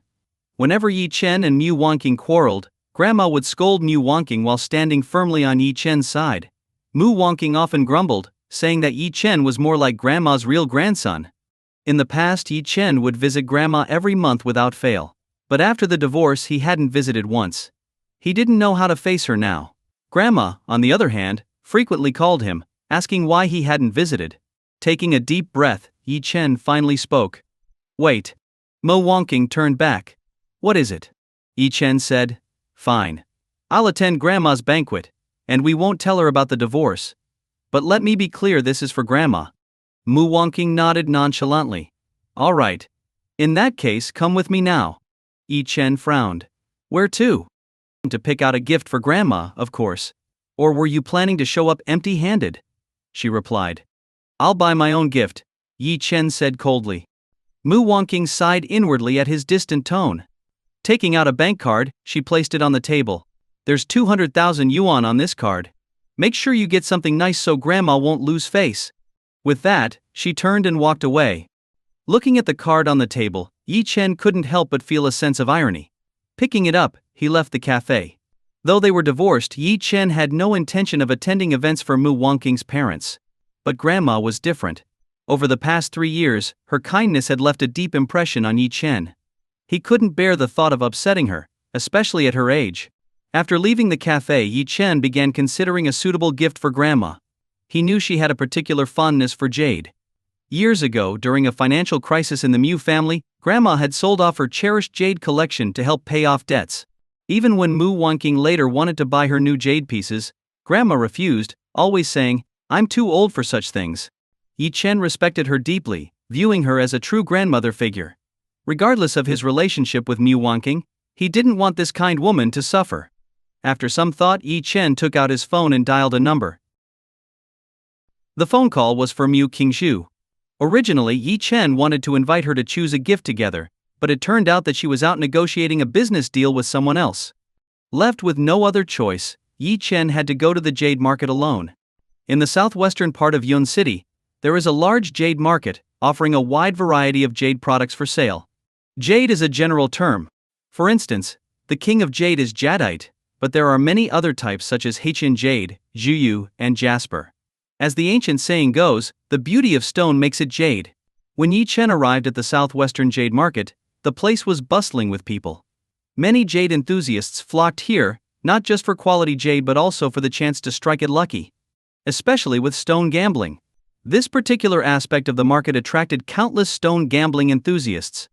S1: Whenever Yi Chen and Mu Wanqing quarreled, Grandma would scold Mu Wanqing while standing firmly on Yi Chen's side. Mu Wanqing often grumbled, saying that Yi Chen was more like Grandma's real grandson. In the past, Yi Chen would visit Grandma every month without fail. But after the divorce, he hadn't visited once. He didn't know how to face her now. Grandma, on the other hand, frequently called him, asking why he hadn't visited. Taking a deep breath, Yi Chen finally spoke. "Wait." Mu Wanqing turned back. "What is it?" Yi Chen said. "Fine. I'll attend Grandma's banquet, and we won't tell her about the divorce. But let me be clear, this is for Grandma." Mu Wanqing nodded nonchalantly. "All right. In that case, come with me now." Yi Chen frowned. "Where to?" "To pick out a gift for Grandma, of course. Or were you planning to show up empty-handed?" She replied. "I'll buy my own gift," Yi Chen said coldly. Mu Wanqing sighed inwardly at his distant tone. Taking out a bank card, she placed it on the table. "There's 200,000 yuan on this card. Make sure you get something nice so Grandma won't lose face." With that, she turned and walked away. Looking at the card on the table, Yi Chen couldn't help but feel a sense of irony. Picking it up, he left the cafe. Though they were divorced, Yi Chen had no intention of attending events for Mu Wanqing's parents. But Grandma was different. Over the past 3 years, her kindness had left a deep impression on Yi Chen. He couldn't bear the thought of upsetting her, especially at her age. After leaving the cafe, Yi Chen began considering a suitable gift for Grandma. He knew she had a particular fondness for jade. Years ago, during a financial crisis in the Mu family, Grandma had sold off her cherished jade collection to help pay off debts. Even when Mu Wanqing later wanted to buy her new jade pieces, Grandma refused, always saying, "I'm too old for such things." Yi Chen respected her deeply, viewing her as a true grandmother figure. Regardless of his relationship with Mu Wanqing, he didn't want this kind woman to suffer. After some thought, Yi Chen took out his phone and dialed a number. The phone call was for Mu Qingshu. Originally, Yi Chen wanted to invite her to choose a gift together, but it turned out that she was out negotiating a business deal with someone else. Left with no other choice, Yi Chen had to go to the jade market alone. In the southwestern part of Yun City, there is a large jade market, offering a wide variety of jade products for sale. Jade is a general term. For instance, the king of jade is jadeite, but there are many other types such as Haitian jade, juyu, and jasper. As the ancient saying goes, the beauty of stone makes it jade. When Yi Chen arrived at the southwestern jade market, the place was bustling with people. Many jade enthusiasts flocked here, not just for quality jade but also for the chance to strike it lucky. Especially with stone gambling. This particular aspect of the market attracted countless stone gambling enthusiasts.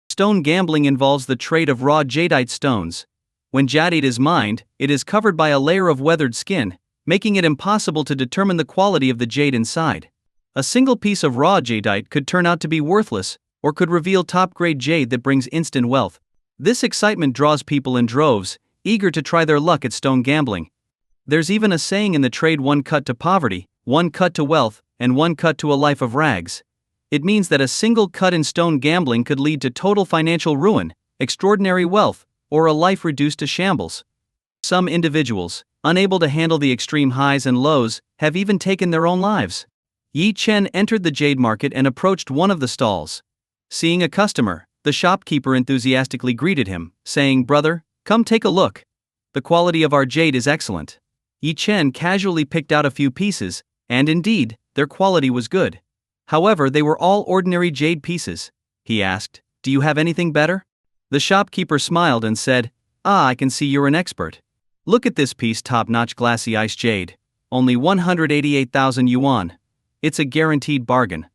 S1: Stone gambling involves the trade of raw jadeite stones. When jadeite is mined, it is covered by a layer of weathered skin, making it impossible to determine the quality of the jade inside. A single piece of raw jadeite could turn out to be worthless, or could reveal top-grade jade that brings instant wealth. This excitement draws people in droves, eager to try their luck at stone gambling. There's even a saying in the trade: one cut to poverty, one cut to wealth, and one cut to a life of rags. It means that a single cut in stone gambling could lead to total financial ruin, extraordinary wealth, or a life reduced to shambles. Some individuals, unable to handle the extreme highs and lows, have even taken their own lives. Yi Chen entered the jade market and approached one of the stalls. Seeing a customer, the shopkeeper enthusiastically greeted him, saying, "Brother, come take a look. The quality of our jade is excellent." Yi Chen casually picked out a few pieces, and indeed, their quality was good. However, they were all ordinary jade pieces. He asked, "Do you have anything better?" The shopkeeper smiled and said, "Ah, I can see you're an expert. Look at this piece, top-notch glassy ice jade. Only 188,000 yuan. It's a guaranteed bargain."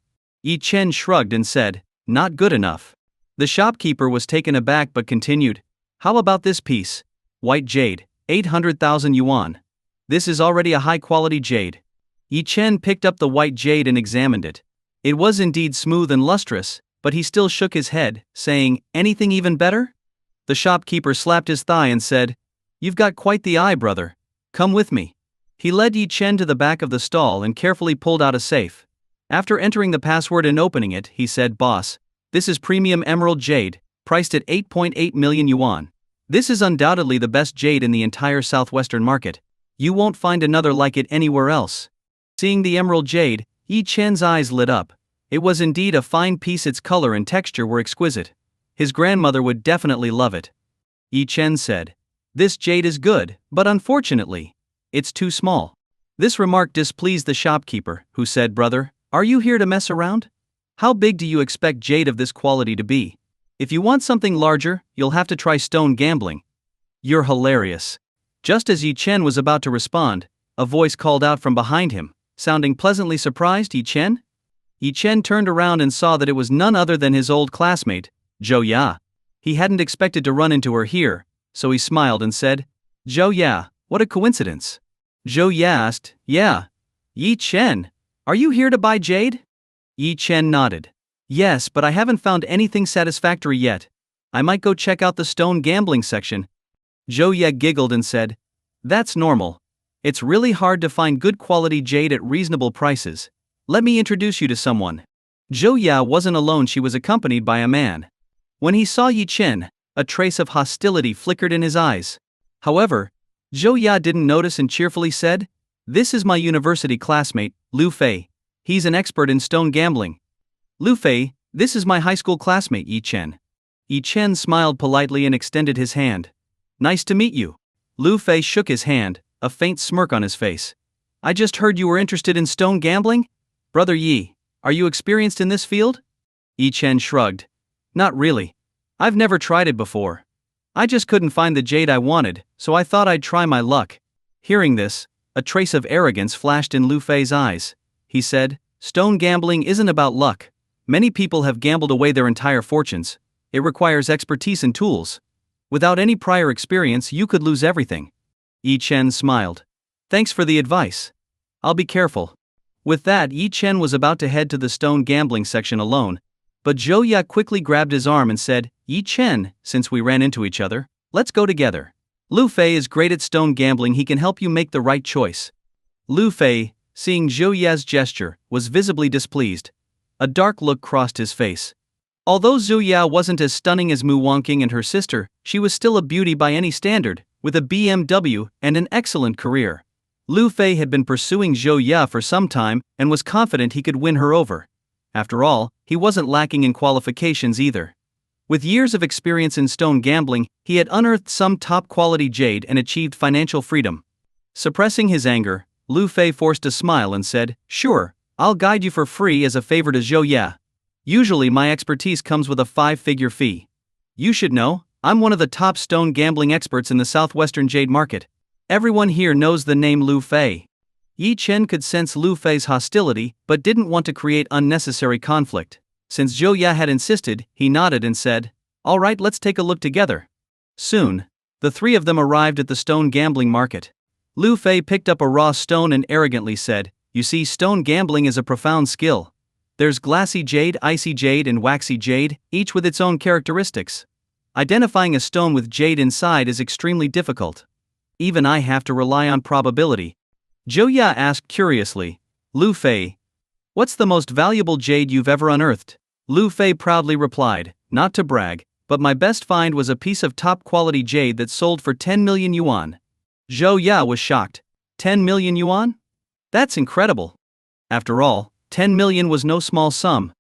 S1: Yi Chen shrugged and said, "Not good enough." The shopkeeper was taken aback but continued, "How about this piece? White jade, 800,000 yuan. This is already a high-quality jade." Yi Chen picked up the white jade and examined it. It was indeed smooth and lustrous, but he still shook his head, saying, "Anything even better?" The shopkeeper slapped his thigh and said, "You've got quite the eye, brother. Come with me." He led Yi Chen to the back of the stall and carefully pulled out a safe. After entering the password and opening it, he said, "Boss, this is premium emerald jade, priced at 8.8 million yuan. This is undoubtedly the best jade in the entire southwestern market. You won't find another like it anywhere else." Seeing the emerald jade, Yi Chen's eyes lit up. It was indeed a fine piece. Its color and texture were exquisite. His grandmother would definitely love it. Yi Chen said, "This jade is good, but unfortunately, it's too small." This remark displeased the shopkeeper, who said, "Brother, are you here to mess around? How big do you expect jade of this quality to be? If you want something larger, you'll have to try stone gambling." "You're hilarious." Just as Yi Chen was about to respond, a voice called out from behind him, sounding pleasantly surprised. "Yi Chen?" Yi Chen turned around and saw that it was none other than his old classmate, Zhou Ya. He hadn't expected to run into her here, so he smiled and said, "Zhou Ya, what a coincidence." Zhou Ya asked, "Yeah. Yi Chen, are you here to buy jade?" Yi Chen nodded. "Yes, but I haven't found anything satisfactory yet. I might go check out the stone gambling section." Zhou Ya giggled and said, "That's normal. It's really hard to find good quality jade at reasonable prices. Let me introduce you to someone." Zhou Ya wasn't alone. She was accompanied by a man. When he saw Yi Chen, a trace of hostility flickered in his eyes. However, Zhou Ya didn't notice and cheerfully said, "This is my university classmate, Lu Fei. He's an expert in stone gambling." "Lu Fei, this is my high school classmate, Yi Chen." Yi Chen smiled politely and extended his hand. "Nice to meet you." Lu Fei shook his hand, a faint smirk on his face. "I just heard you were interested in stone gambling? Brother Yi, are you experienced in this field?" Yi Chen shrugged. "Not really. I've never tried it before. I just couldn't find the jade I wanted, so I thought I'd try my luck." Hearing this, a trace of arrogance flashed in Lu Fei's eyes. He said, "Stone gambling isn't about luck. Many people have gambled away their entire fortunes. It requires expertise and tools. Without any prior experience, you could lose everything." Yi Chen smiled. "Thanks for the advice. I'll be careful." With that, Yi Chen was about to head to the stone gambling section alone, but Zhou Ya quickly grabbed his arm and said, "Yi Chen, since we ran into each other, let's go together. Lu Fei is great at stone gambling. He can help you make the right choice." Lu Fei, seeing Zhou Ya's gesture, was visibly displeased. A dark look crossed his face. Although Zhu Ya wasn't as stunning as Mu Wangqing and her sister, she was still a beauty by any standard, with a BMW and an excellent career. Lu Fei had been pursuing Zhou Ya for some time and was confident he could win her over. After all, he wasn't lacking in qualifications either. With years of experience in stone gambling, he had unearthed some top-quality jade and achieved financial freedom. Suppressing his anger, Lu Fei forced a smile and said, "Sure, I'll guide you for free as a favor to Zhou Ya. Usually my expertise comes with a 5-figure fee. You should know, I'm one of the top stone gambling experts in the southwestern jade market. Everyone here knows the name Lu Fei." Yi Chen could sense Lu Fei's hostility but didn't want to create unnecessary conflict. Since Zhou Ya had insisted, he nodded and said, "All right, let's take a look together." Soon, the three of them arrived at the stone gambling market. Lu Fei picked up a raw stone and arrogantly said, "You see, stone gambling is a profound skill. There's glassy jade, icy jade, and waxy jade, each with its own characteristics. Identifying a stone with jade inside is extremely difficult. Even I have to rely on probability." Zhou Ya asked curiously, "Lu Fei, what's the most valuable jade you've ever unearthed?" Lu Fei proudly replied, "Not to brag, but my best find was a piece of top-quality jade that sold for 10 million yuan. Zhou Ya was shocked. 10 million yuan? That's incredible. After all, 10 million was no small sum.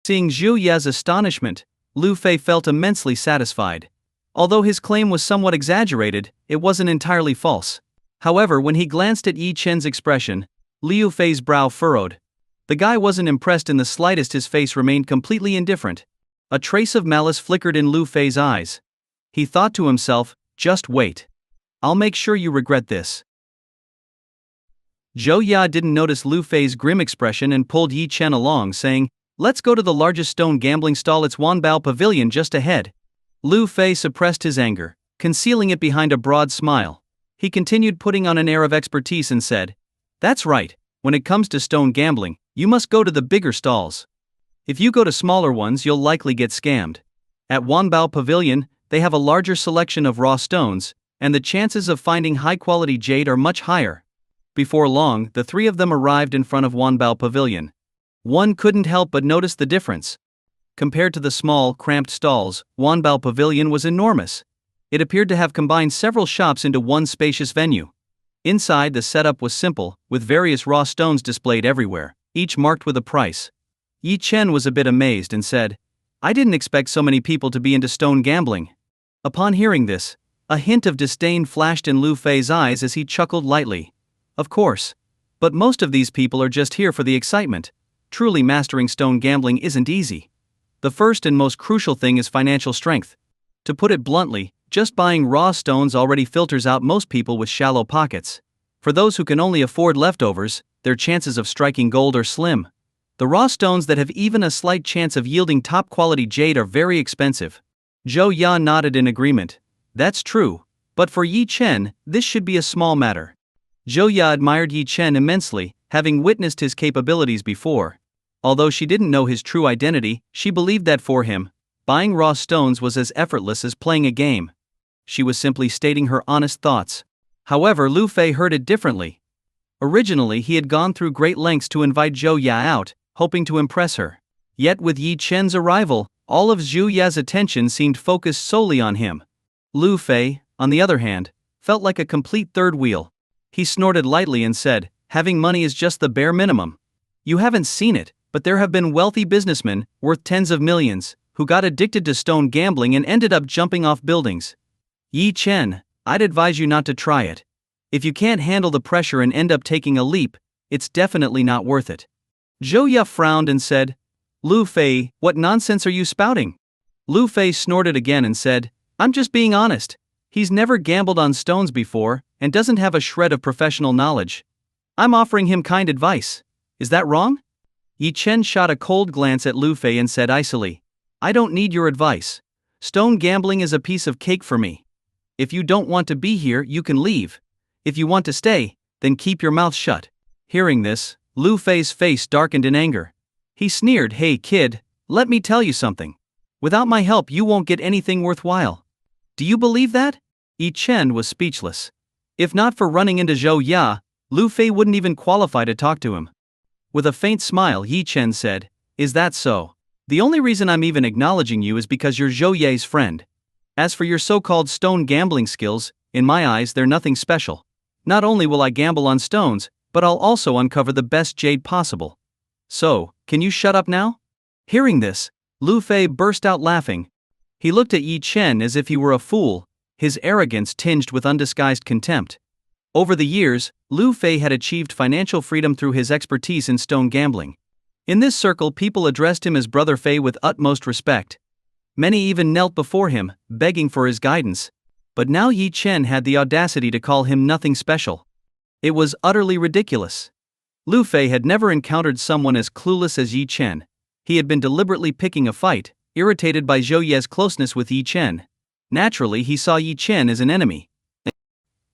S1: Seeing Zhou Ya's astonishment, Lu Fei felt immensely satisfied. Although his claim was somewhat exaggerated, it wasn't entirely false. However, when he glanced at Yi Chen's expression, Liu Fei's brow furrowed. The guy wasn't impressed in the slightest. His face remained completely indifferent. A trace of malice flickered in Lu Fei's eyes. He thought to himself, "Just wait. I'll make sure you regret this." Zhou Ya didn't notice Lu Fei's grim expression and pulled Yi Chen along, saying, "Let's go to the largest stone gambling stall. It's Wanbao Pavilion just ahead." Lu Fei suppressed his anger, concealing it behind a broad smile. He continued putting on an air of expertise and said, "That's right, when it comes to stone gambling, you must go to the bigger stalls. If you go to smaller ones, you'll likely get scammed. At Wanbao Pavilion, they have a larger selection of raw stones, and the chances of finding high-quality jade are much higher." Before long, the three of them arrived in front of Wanbao Pavilion. One couldn't help but notice the difference. Compared to the small, cramped stalls, Wanbao Pavilion was enormous. It appeared to have combined several shops into one spacious venue. Inside, the setup was simple, with various raw stones displayed everywhere, each marked with a price. Yi Chen was a bit amazed and said, "I didn't expect so many people to be into stone gambling." Upon hearing this, a hint of disdain flashed in Lu Fei's eyes as he chuckled lightly. "Of course. But most of these people are just here for the excitement. Truly mastering stone gambling isn't easy. The first and most crucial thing is financial strength. To put it bluntly, just buying raw stones already filters out most people with shallow pockets. For those who can only afford leftovers, their chances of striking gold are slim. The raw stones that have even a slight chance of yielding top-quality jade are very expensive." Zhou Ya nodded in agreement. "That's true. But for Yi Chen, this should be a small matter." Zhou Ya admired Yi Chen immensely, having witnessed his capabilities before. Although she didn't know his true identity, she believed that for him, buying raw stones was as effortless as playing a game. She was simply stating her honest thoughts. However, Lu Fei heard it differently. Originally, he had gone through great lengths to invite Zhou Ya out, hoping to impress her. Yet with Yi Chen's arrival, all of Zhou Ya's attention seemed focused solely on him. Lu Fei, on the other hand, felt like a complete third wheel. He snorted lightly and said, "Having money is just the bare minimum. You haven't seen it, but there have been wealthy businessmen, worth tens of millions, who got addicted to stone gambling and ended up jumping off buildings. Yi Chen, I'd advise you not to try it. If you can't handle the pressure and end up taking a leap, it's definitely not worth it." Zhou Ya frowned and said, "Lu Fei, what nonsense are you spouting?" Lu Fei snorted again and said, "I'm just being honest. He's never gambled on stones before, and doesn't have a shred of professional knowledge. I'm offering him kind advice. Is that wrong?" Yi Chen shot a cold glance at Lu Fei and said icily, "I don't need your advice. Stone gambling is a piece of cake for me. If you don't want to be here, you can leave. If you want to stay, then keep your mouth shut." Hearing this, Lu Fei's face darkened in anger. He sneered, "Hey kid, let me tell you something. Without my help you won't get anything worthwhile. Do you believe that?" Yi Chen was speechless. If not for running into Zhou Ya, Lu Fei wouldn't even qualify to talk to him. With a faint smile, Yi Chen said, "Is that so? The only reason I'm even acknowledging you is because you're Zhou Ye's friend. As for your so-called stone gambling skills, in my eyes they're nothing special. Not only will I gamble on stones, but I'll also uncover the best jade possible. So, can you shut up now? Hearing this, Lu Fei burst out laughing. He looked at Yi Chen as if he were a fool, his arrogance tinged with undisguised contempt. Over the years, Lu Fei had achieved financial freedom through his expertise in stone gambling. In this circle, people addressed him as Brother Fei with utmost respect. Many even knelt before him, begging for his guidance. But now Yi Chen had the audacity to call him nothing special. It was utterly ridiculous. Lu Fei had never encountered someone as clueless as Yi Chen. He had been deliberately picking a fight, irritated by Zhou Ye's closeness with Yi Chen. Naturally, he saw Yi Chen as an enemy.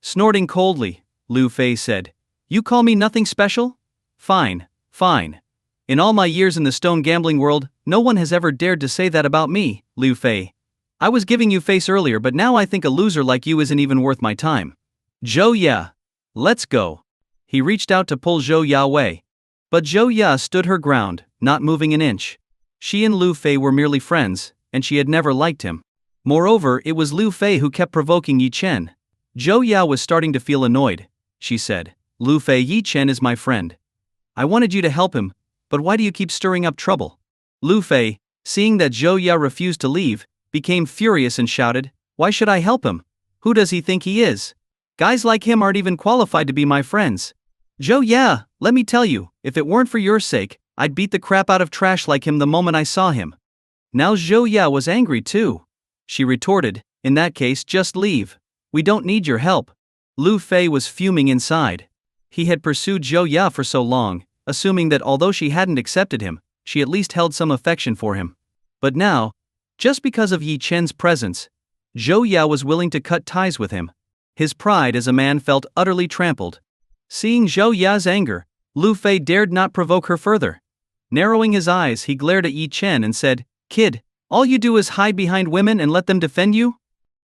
S1: Snorting coldly, Lu Fei said, "You call me nothing special? Fine, fine. In all my years in the stone gambling world, no one has ever dared to say that about me, Lu Fei. I was giving you face earlier, but now I think a loser like you isn't even worth my time. Zhou Ye, let's go." He reached out to pull Zhou Ye away. But Zhou Ye stood her ground, not moving an inch. She and Lu Fei were merely friends, and she had never liked him. Moreover, it was Lu Fei who kept provoking Yi Chen. Zhou Ye was starting to feel annoyed. She said, "Lu Fei, Yi Chen is my friend. I wanted you to help him, but why do you keep stirring up trouble?" Lu Fei, seeing that Zhou Ye refused to leave, became furious and shouted, "Why should I help him? Who does he think he is? Guys like him aren't even qualified to be my friends. Zhou Ye, let me tell you, if it weren't for your sake, I'd beat the crap out of trash like him the moment I saw him." Now Zhou Ye was angry too. She retorted, "In that case, just leave. We don't need your help." Lu Fei was fuming inside. He had pursued Zhou Ye for so long, assuming that although she hadn't accepted him, she at least held some affection for him. But now, just because of Yi Chen's presence, Zhou Ye was willing to cut ties with him. His pride as a man felt utterly trampled. Seeing Zhou Ye's anger, Lu Fei dared not provoke her further. Narrowing his eyes, he glared at Yi Chen and said, "Kid, all you do is hide behind women and let them defend you?"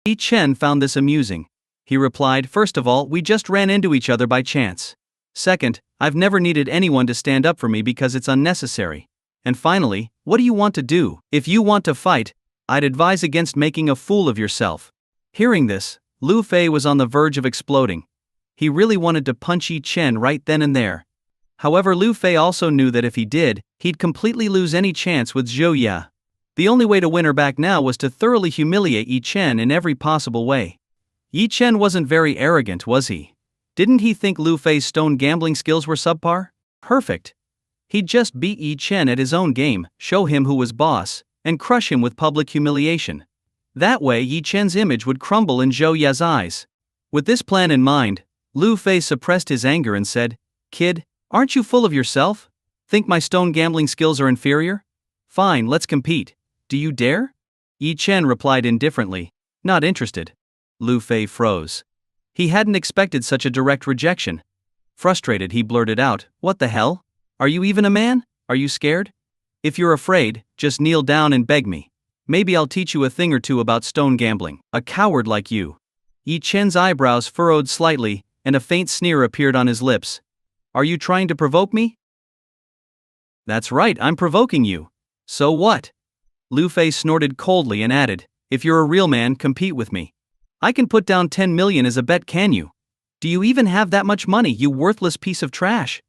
S1: Yi Chen found this amusing. He replied, "First of all, we just ran into each other by chance. Second, I've never needed anyone to stand up for me because it's unnecessary. And finally, what do you want to do? If you want to fight, I'd advise against making a fool of yourself." Hearing this, Lu Fei was on the verge of exploding. He really wanted to punch Yi Chen right then and there. However, Lu Fei also knew that if he did, he'd completely lose any chance with Zhou Ye. The only way to win her back now was to thoroughly humiliate Yi Chen in every possible way. Yi Chen wasn't very arrogant, was he? Didn't he think Lu Fei's stone gambling skills were subpar? Perfect. He'd just beat Yi Chen at his own game, show him who was boss, and crush him with public humiliation. That way Yi Chen's image would crumble in Zhou Ye's eyes. With this plan in mind, Lu Fei suppressed his anger and said, "Kid, aren't you full of yourself? Think my stone gambling skills are inferior? Fine, let's compete. Do you dare?" Yi Chen replied indifferently, "Not interested." Lu Fei froze. He hadn't expected such a direct rejection. Frustrated, he blurted out, "What the hell? Are you even a man? Are you scared? If you're afraid, just kneel down and beg me. Maybe I'll teach you a thing or two about stone gambling. A coward like you." Yi Chen's eyebrows furrowed slightly, and a faint sneer appeared on his lips. "Are you trying to provoke me?" "That's right, I'm provoking you. So what?" Lu Fei snorted coldly and added, "If you're a real man, compete with me. I can put down 10 million as a bet, can you? Do you even have that much money, you worthless piece of trash?"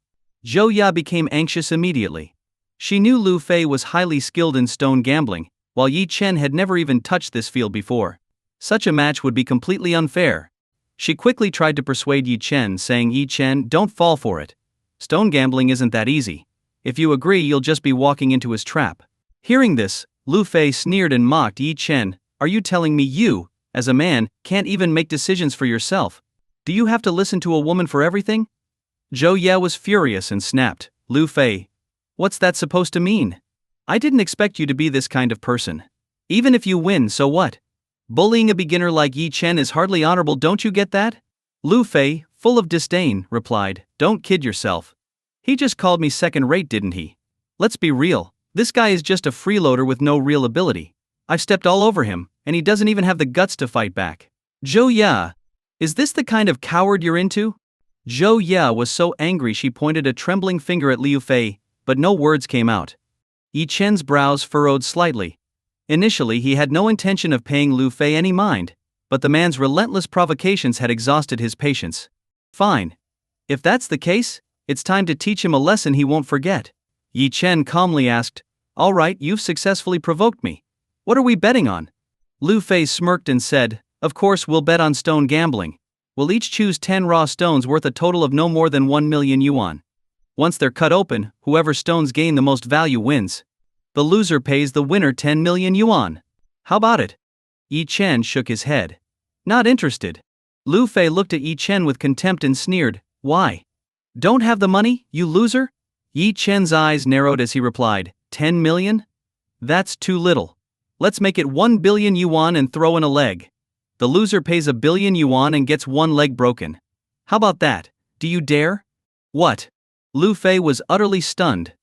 S1: Zhou Ye became anxious immediately. She knew Lu Fei was highly skilled in stone gambling, while Yi Chen had never even touched this field before. Such a match would be completely unfair. She quickly tried to persuade Yi Chen, saying, "Yi Chen, don't fall for it. Stone gambling isn't that easy. If you agree, you'll just be walking into his trap." Hearing this, Lu Fei sneered and mocked Yi Chen, "Are you telling me you, as a man, can't even make decisions for yourself? Do you have to listen to a woman for everything?" Zhou Ye was furious and snapped, "Lu Fei, what's that supposed to mean? I didn't expect you to be this kind of person. Even if you win, so what? Bullying a beginner like Yi Chen is hardly honorable, don't you get that?" Lu Fei, full of disdain, replied, "Don't kid yourself. He just called me second-rate, didn't he? Let's be real, this guy is just a freeloader with no real ability. I've stepped all over him, and he doesn't even have the guts to fight back. Zhou Ye, is this the kind of coward you're into?" Zhou Ye was so angry she pointed a trembling finger at Liu Fei, but no words came out. Yi Chen's brows furrowed slightly. Initially he had no intention of paying Lu Fei any mind, but the man's relentless provocations had exhausted his patience. Fine. If that's the case, it's time to teach him a lesson he won't forget. Yi Chen calmly asked, "All right, you've successfully provoked me. What are we betting on?" Lu Fei smirked and said, "Of course we'll bet on stone gambling. We'll each choose 10 raw stones worth a total of no more than 1 million yuan. Once they're cut open, whoever stones gain the most value wins. The loser pays the winner 10 million yuan. How about it?" Yi Chen shook his head. "Not interested." Lu Fei looked at Yi Chen with contempt and sneered, "Why? Don't have the money, you loser?" Yi Chen's eyes narrowed as he replied, 10 million? That's too little. Let's make it 1 billion yuan and throw in a leg. The loser pays 1 billion yuan and gets one leg broken. How about that? Do you dare? What? Lu Fei was utterly stunned.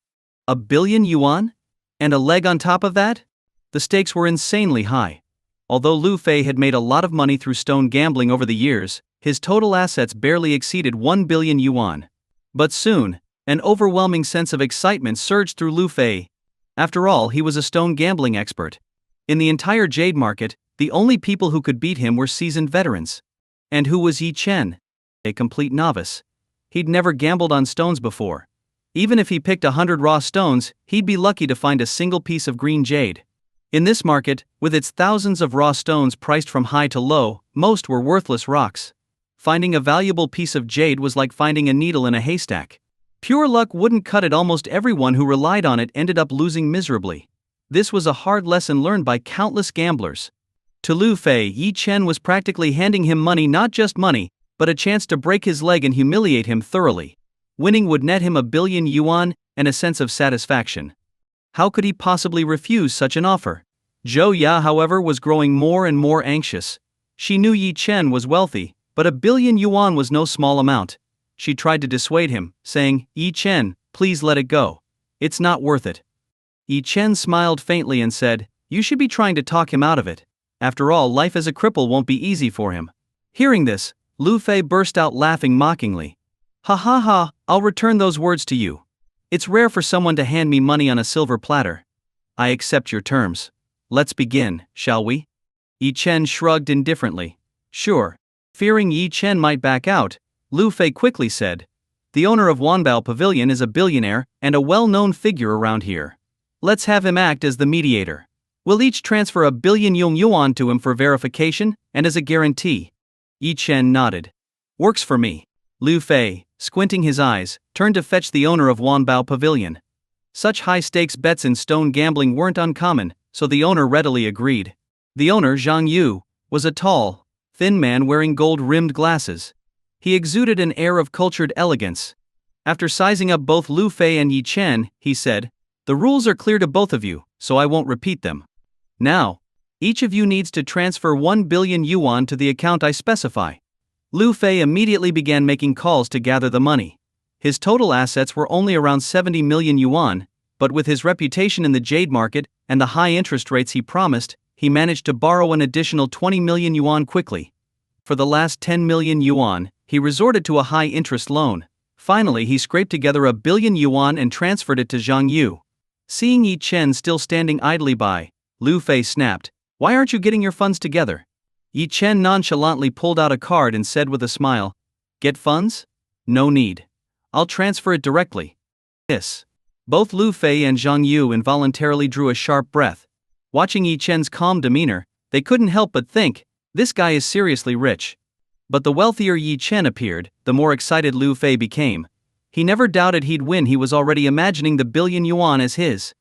S1: 1 billion yuan? And a leg on top of that? The stakes were insanely high. Although Lu Fei had made a lot of money through stone gambling over the years, his total assets barely exceeded 1 billion yuan. But soon, an overwhelming sense of excitement surged through Lu Fei. After all, he was a stone gambling expert. In the entire jade market, the only people who could beat him were seasoned veterans. And who was Yi Chen? A complete novice. He'd never gambled on stones before. Even if he picked 100 raw stones, he'd be lucky to find a single piece of green jade. In this market, with its thousands of raw stones priced from high to low, most were worthless rocks. Finding a valuable piece of jade was like finding a needle in a haystack. Pure luck wouldn't cut it. Almost everyone who relied on it ended up losing miserably. This was a hard lesson learned by countless gamblers. To Lu Fei, Yi Chen was practically handing him money, not just money, but a chance to break his leg and humiliate him thoroughly. Winning would net him 1 billion yuan and a sense of satisfaction. How could he possibly refuse such an offer? Zhou Ya, however, was growing more and more anxious. She knew Yi Chen was wealthy, but 1 billion yuan was no small amount. She tried to dissuade him, saying, "Yi Chen, please let it go. It's not worth it." Yi Chen smiled faintly and said, "You should be trying to talk him out of it. After all, life as a cripple won't be easy for him." Hearing this, Lu Fei burst out laughing mockingly. "Ha ha ha, I'll return those words to you. It's rare for someone to hand me money on a silver platter. I accept your terms. Let's begin, shall we?" Yi Chen shrugged indifferently. "Sure." Fearing Yi Chen might back out, Lu Fei quickly said, "The owner of Wanbao Pavilion is a billionaire and a well-known figure around here. Let's have him act as the mediator. We'll each transfer 1 billion yuan to him for verification and as a guarantee." Yi Chen nodded. "Works for me." Lu Fei, squinting his eyes, turned to fetch the owner of Wanbao Pavilion. Such high-stakes bets in stone gambling weren't uncommon, so the owner readily agreed. The owner, Zhang Yu, was a tall, thin man wearing gold-rimmed glasses. He exuded an air of cultured elegance. After sizing up both Lu Fei and Yi Chen, he said, "The rules are clear to both of you, so I won't repeat them. Now, each of you needs to transfer 1 billion yuan to the account I specify." Lu Fei immediately began making calls to gather the money. His total assets were only around 70 million yuan, but with his reputation in the jade market and the high interest rates he promised, he managed to borrow an additional 20 million yuan quickly. For the last 10 million yuan, he resorted to a high-interest loan. Finally, he scraped together 1 billion yuan and transferred it to Zhang Yu. Seeing Yi Chen still standing idly by, Lu Fei snapped, "Why aren't you getting your funds together?" Yi Chen nonchalantly pulled out a card and said with a smile, "Get funds? No need. I'll transfer it directly." Yes. Both Lu Fei and Zhang Yu involuntarily drew a sharp breath. Watching Yi Chen's calm demeanor, they couldn't help but think, this guy is seriously rich. But the wealthier Yi Chen appeared, the more excited Lu Fei became. He never doubted he'd win. He was already imagining the billion yuan as his.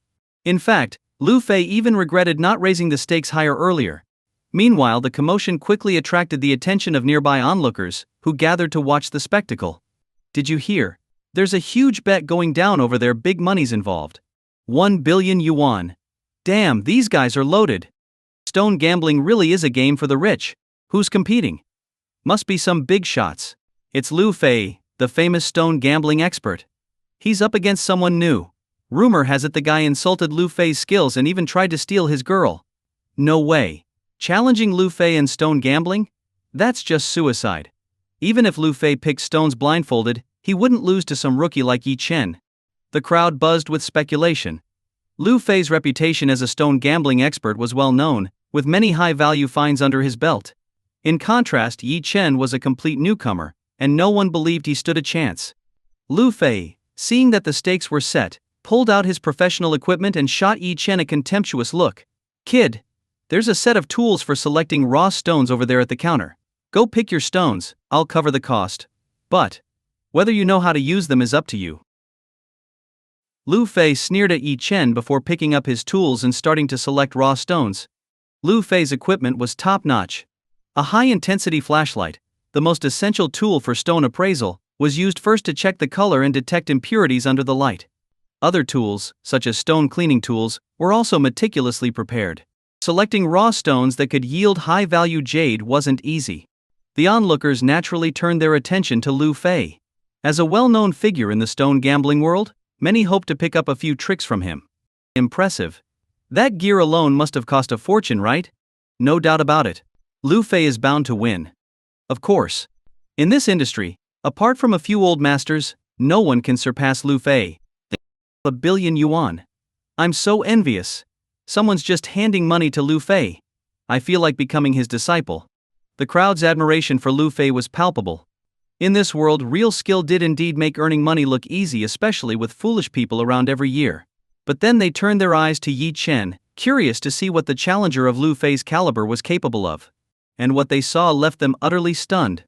S1: In fact, Lu Fei even regretted not raising the stakes higher earlier. Meanwhile, the commotion quickly attracted the attention of nearby onlookers, who gathered to watch the spectacle. "Did you hear? There's a huge bet going down over there. Big money's involved. 1 billion yuan. Damn, these guys are loaded. Stone gambling really is a game for the rich. Who's competing? Must be some big shots. It's Lu Fei, the famous stone gambling expert. He's up against someone new. Rumor has it the guy insulted Lu Fei's skills and even tried to steal his girl. No way. Challenging Lu Fei in stone gambling? That's just suicide. Even if Lu Fei picked stones blindfolded, he wouldn't lose to some rookie like Yi Chen." The crowd buzzed with speculation. Lu Fei's reputation as a stone gambling expert was well known, with many high-value finds under his belt. In contrast, Yi Chen was a complete newcomer, and no one believed he stood a chance. Lu Fei, seeing that the stakes were set, pulled out his professional equipment and shot Yi Chen a contemptuous look. "Kid, there's a set of tools for selecting raw stones over there at the counter. Go pick your stones, I'll cover the cost. But whether you know how to use them is up to you." Lu Fei sneered at Yi Chen before picking up his tools and starting to select raw stones. Lu Fei's equipment was top-notch. A high-intensity flashlight, the most essential tool for stone appraisal, was used first to check the color and detect impurities under the light. Other tools, such as stone cleaning tools, were also meticulously prepared. Selecting raw stones that could yield high-value jade wasn't easy. The onlookers naturally turned their attention to Lu Fei. As a well-known figure in the stone gambling world, many hoped to pick up a few tricks from him. Impressive. That gear alone must have cost a fortune, right? No doubt about it. Lu Fei is bound to win. Of course. In this industry, apart from a few old masters, no one can surpass Lu Fei. $1 billion yuan. I'm so envious. Someone's just handing money to Lu Fei. I feel like becoming his disciple. The crowd's admiration for Lu Fei was palpable. In this world, real skill did indeed make earning money look easy, especially with foolish people around every year. But then they turned their eyes to Yi Chen, curious to see what the challenger of Lu Fei's caliber was capable of. And what they saw left them utterly stunned.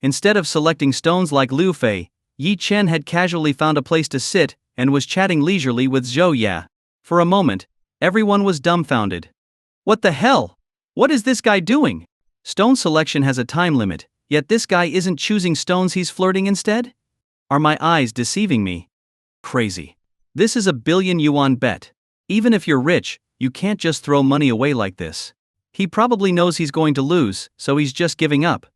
S1: Instead of selecting stones like Lu Fei, Yi Chen had casually found a place to sit and was chatting leisurely with Zhou Ya. For a moment, everyone was dumbfounded. What the hell? What is this guy doing? Stone selection has a time limit, yet this guy isn't choosing stones, he's flirting instead? Are my eyes deceiving me? Crazy. This is a $1 billion yuan bet. Even if you're rich, you can't just throw money away like this. He probably knows he's going to lose, so he's just giving up.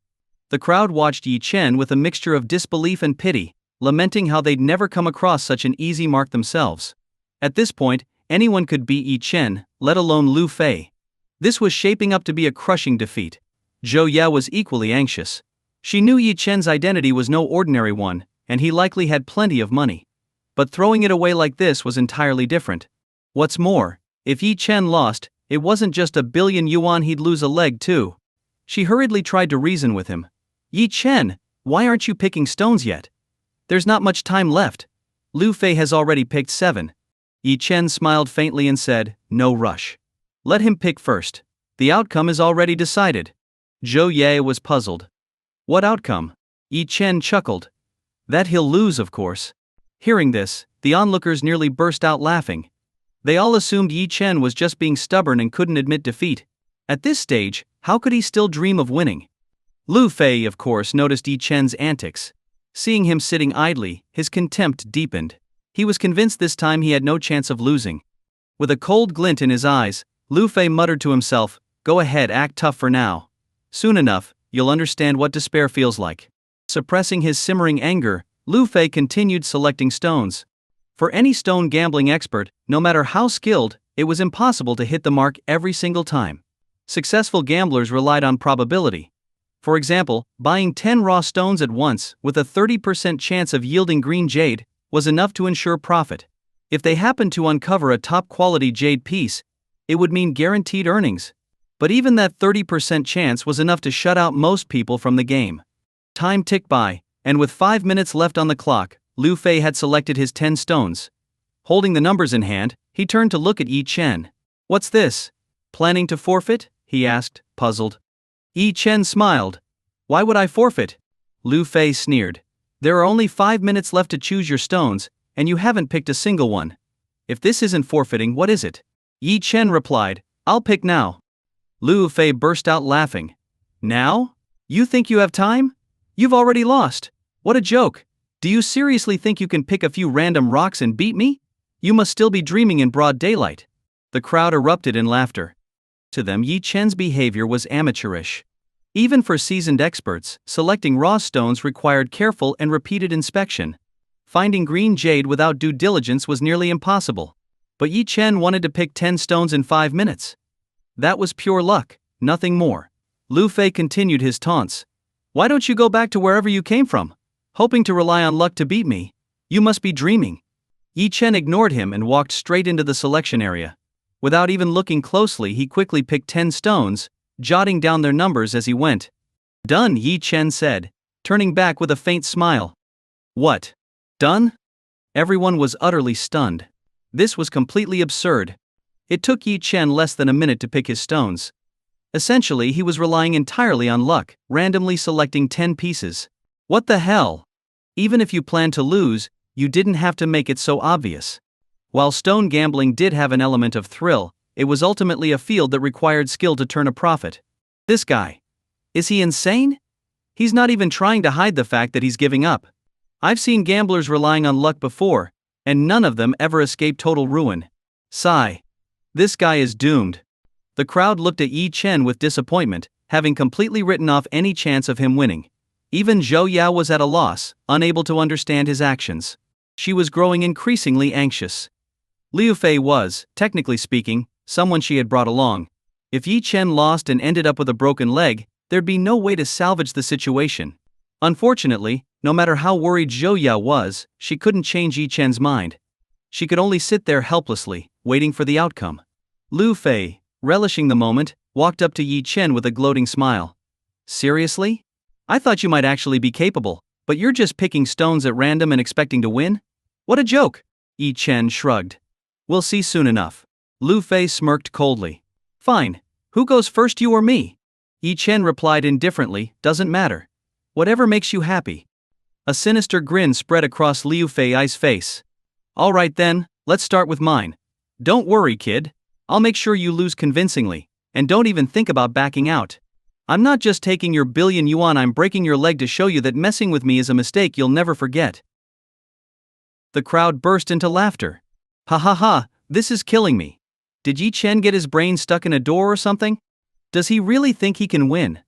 S1: The crowd watched Yi Chen with a mixture of disbelief and pity, lamenting how they'd never come across such an easy mark themselves. At this point, anyone could beat Yi Chen, let alone Lu Fei. This was shaping up to be a crushing defeat. Zhou Ya was equally anxious. She knew Yi Chen's identity was no ordinary one, and he likely had plenty of money. But throwing it away like this was entirely different. What's more, if Yi Chen lost, it wasn't just $1 billion yuan, he'd lose a leg too. She hurriedly tried to reason with him. "Yi Chen, why aren't you picking stones yet? There's not much time left. Lu Fei has already picked 7. Yi Chen smiled faintly and said, "No rush. Let him pick first. The outcome is already decided." Zhou Ye was puzzled. "What outcome?" Yi Chen chuckled. "That he'll lose, of course." Hearing this, the onlookers nearly burst out laughing. They all assumed Yi Chen was just being stubborn and couldn't admit defeat. At this stage, how could he still dream of winning? Lu Fei, of course, noticed Yi Chen's antics. Seeing him sitting idly, his contempt deepened. He was convinced this time he had no chance of losing. With a cold glint in his eyes, Lu Fei muttered to himself, "Go ahead, act tough for now. Soon enough, you'll understand what despair feels like." Suppressing his simmering anger, Lu Fei continued selecting stones. For any stone gambling expert, no matter how skilled, it was impossible to hit the mark every single time. Successful gamblers relied on probability. For example, buying 10 raw stones at once, with a 30% chance of yielding green jade, was enough to ensure profit. If they happened to uncover a top-quality jade piece, it would mean guaranteed earnings. But even that 30% chance was enough to shut out most people from the game. Time ticked by, and with 5 minutes left on the clock, Lu Fei had selected his 10 stones. Holding the numbers in hand, he turned to look at Yi Chen. "What's this? Planning to forfeit?" he asked, puzzled. Yi Chen smiled. "Why would I forfeit?" Lu Fei sneered. "There are only 5 minutes left to choose your stones, and you haven't picked a single one. If this isn't forfeiting, what is it?" Yi Chen replied, "I'll pick now." Lu Fei burst out laughing. "Now? You think you have time? You've already lost. What a joke. Do you seriously think you can pick a few random rocks and beat me? You must still be dreaming in broad daylight." The crowd erupted in laughter. To them, Yi Chen's behavior was amateurish. Even for seasoned experts, selecting raw stones required careful and repeated inspection. Finding green jade without due diligence was nearly impossible. But Yi Chen wanted to pick 10 stones in 5 minutes. That was pure luck, nothing more. Lu Fei continued his taunts. "Why don't you go back to wherever you came from? Hoping to rely on luck to beat me? You must be dreaming." Yi Chen ignored him and walked straight into the selection area. Without even looking closely, he quickly picked 10 stones, jotting down their numbers as he went. Done, Yi Chen said, turning back with a faint smile. What? Done? Everyone was utterly stunned. This was completely absurd. It took Yi Chen less than a minute to pick his stones. Essentially, he was relying entirely on luck, randomly selecting 10 pieces. What the hell? Even if you planned to lose, you didn't have to make it so obvious. While stone gambling did have an element of thrill, it was ultimately a field that required skill to turn a profit. This guy. Is he insane? He's not even trying to hide the fact that he's giving up. I've seen gamblers relying on luck before, and none of them ever escape total ruin. Sigh. This guy is doomed. The crowd looked at Yi Chen with disappointment, having completely written off any chance of him winning. Even Zhou Yao was at a loss, unable to understand his actions. She was growing increasingly anxious. Liu Fei was, technically speaking, someone she had brought along. If Yi Chen lost and ended up with a broken leg, there'd be no way to salvage the situation. Unfortunately, no matter how worried Zhou Yao was, she couldn't change Yi Chen's mind. She could only sit there helplessly, waiting for the outcome. Liu Fei, relishing the moment, walked up to Yi Chen with a gloating smile. Seriously? I thought you might actually be capable, but you're just picking stones at random and expecting to win? What a joke! Yi Chen shrugged. We'll see soon enough. Liu Fei smirked coldly. Fine. Who goes first, you or me? Yi Chen replied indifferently, doesn't matter. Whatever makes you happy. A sinister grin spread across Liu Fei's face. All right then, let's start with mine. Don't worry, kid. I'll make sure you lose convincingly, and don't even think about backing out. I'm not just taking your billion yuan, I'm breaking your leg to show you that messing with me is a mistake you'll never forget. The crowd burst into laughter. Ha ha ha, this is killing me. Did Yi Chen get his brain stuck in a door or something? Does he really think he can win?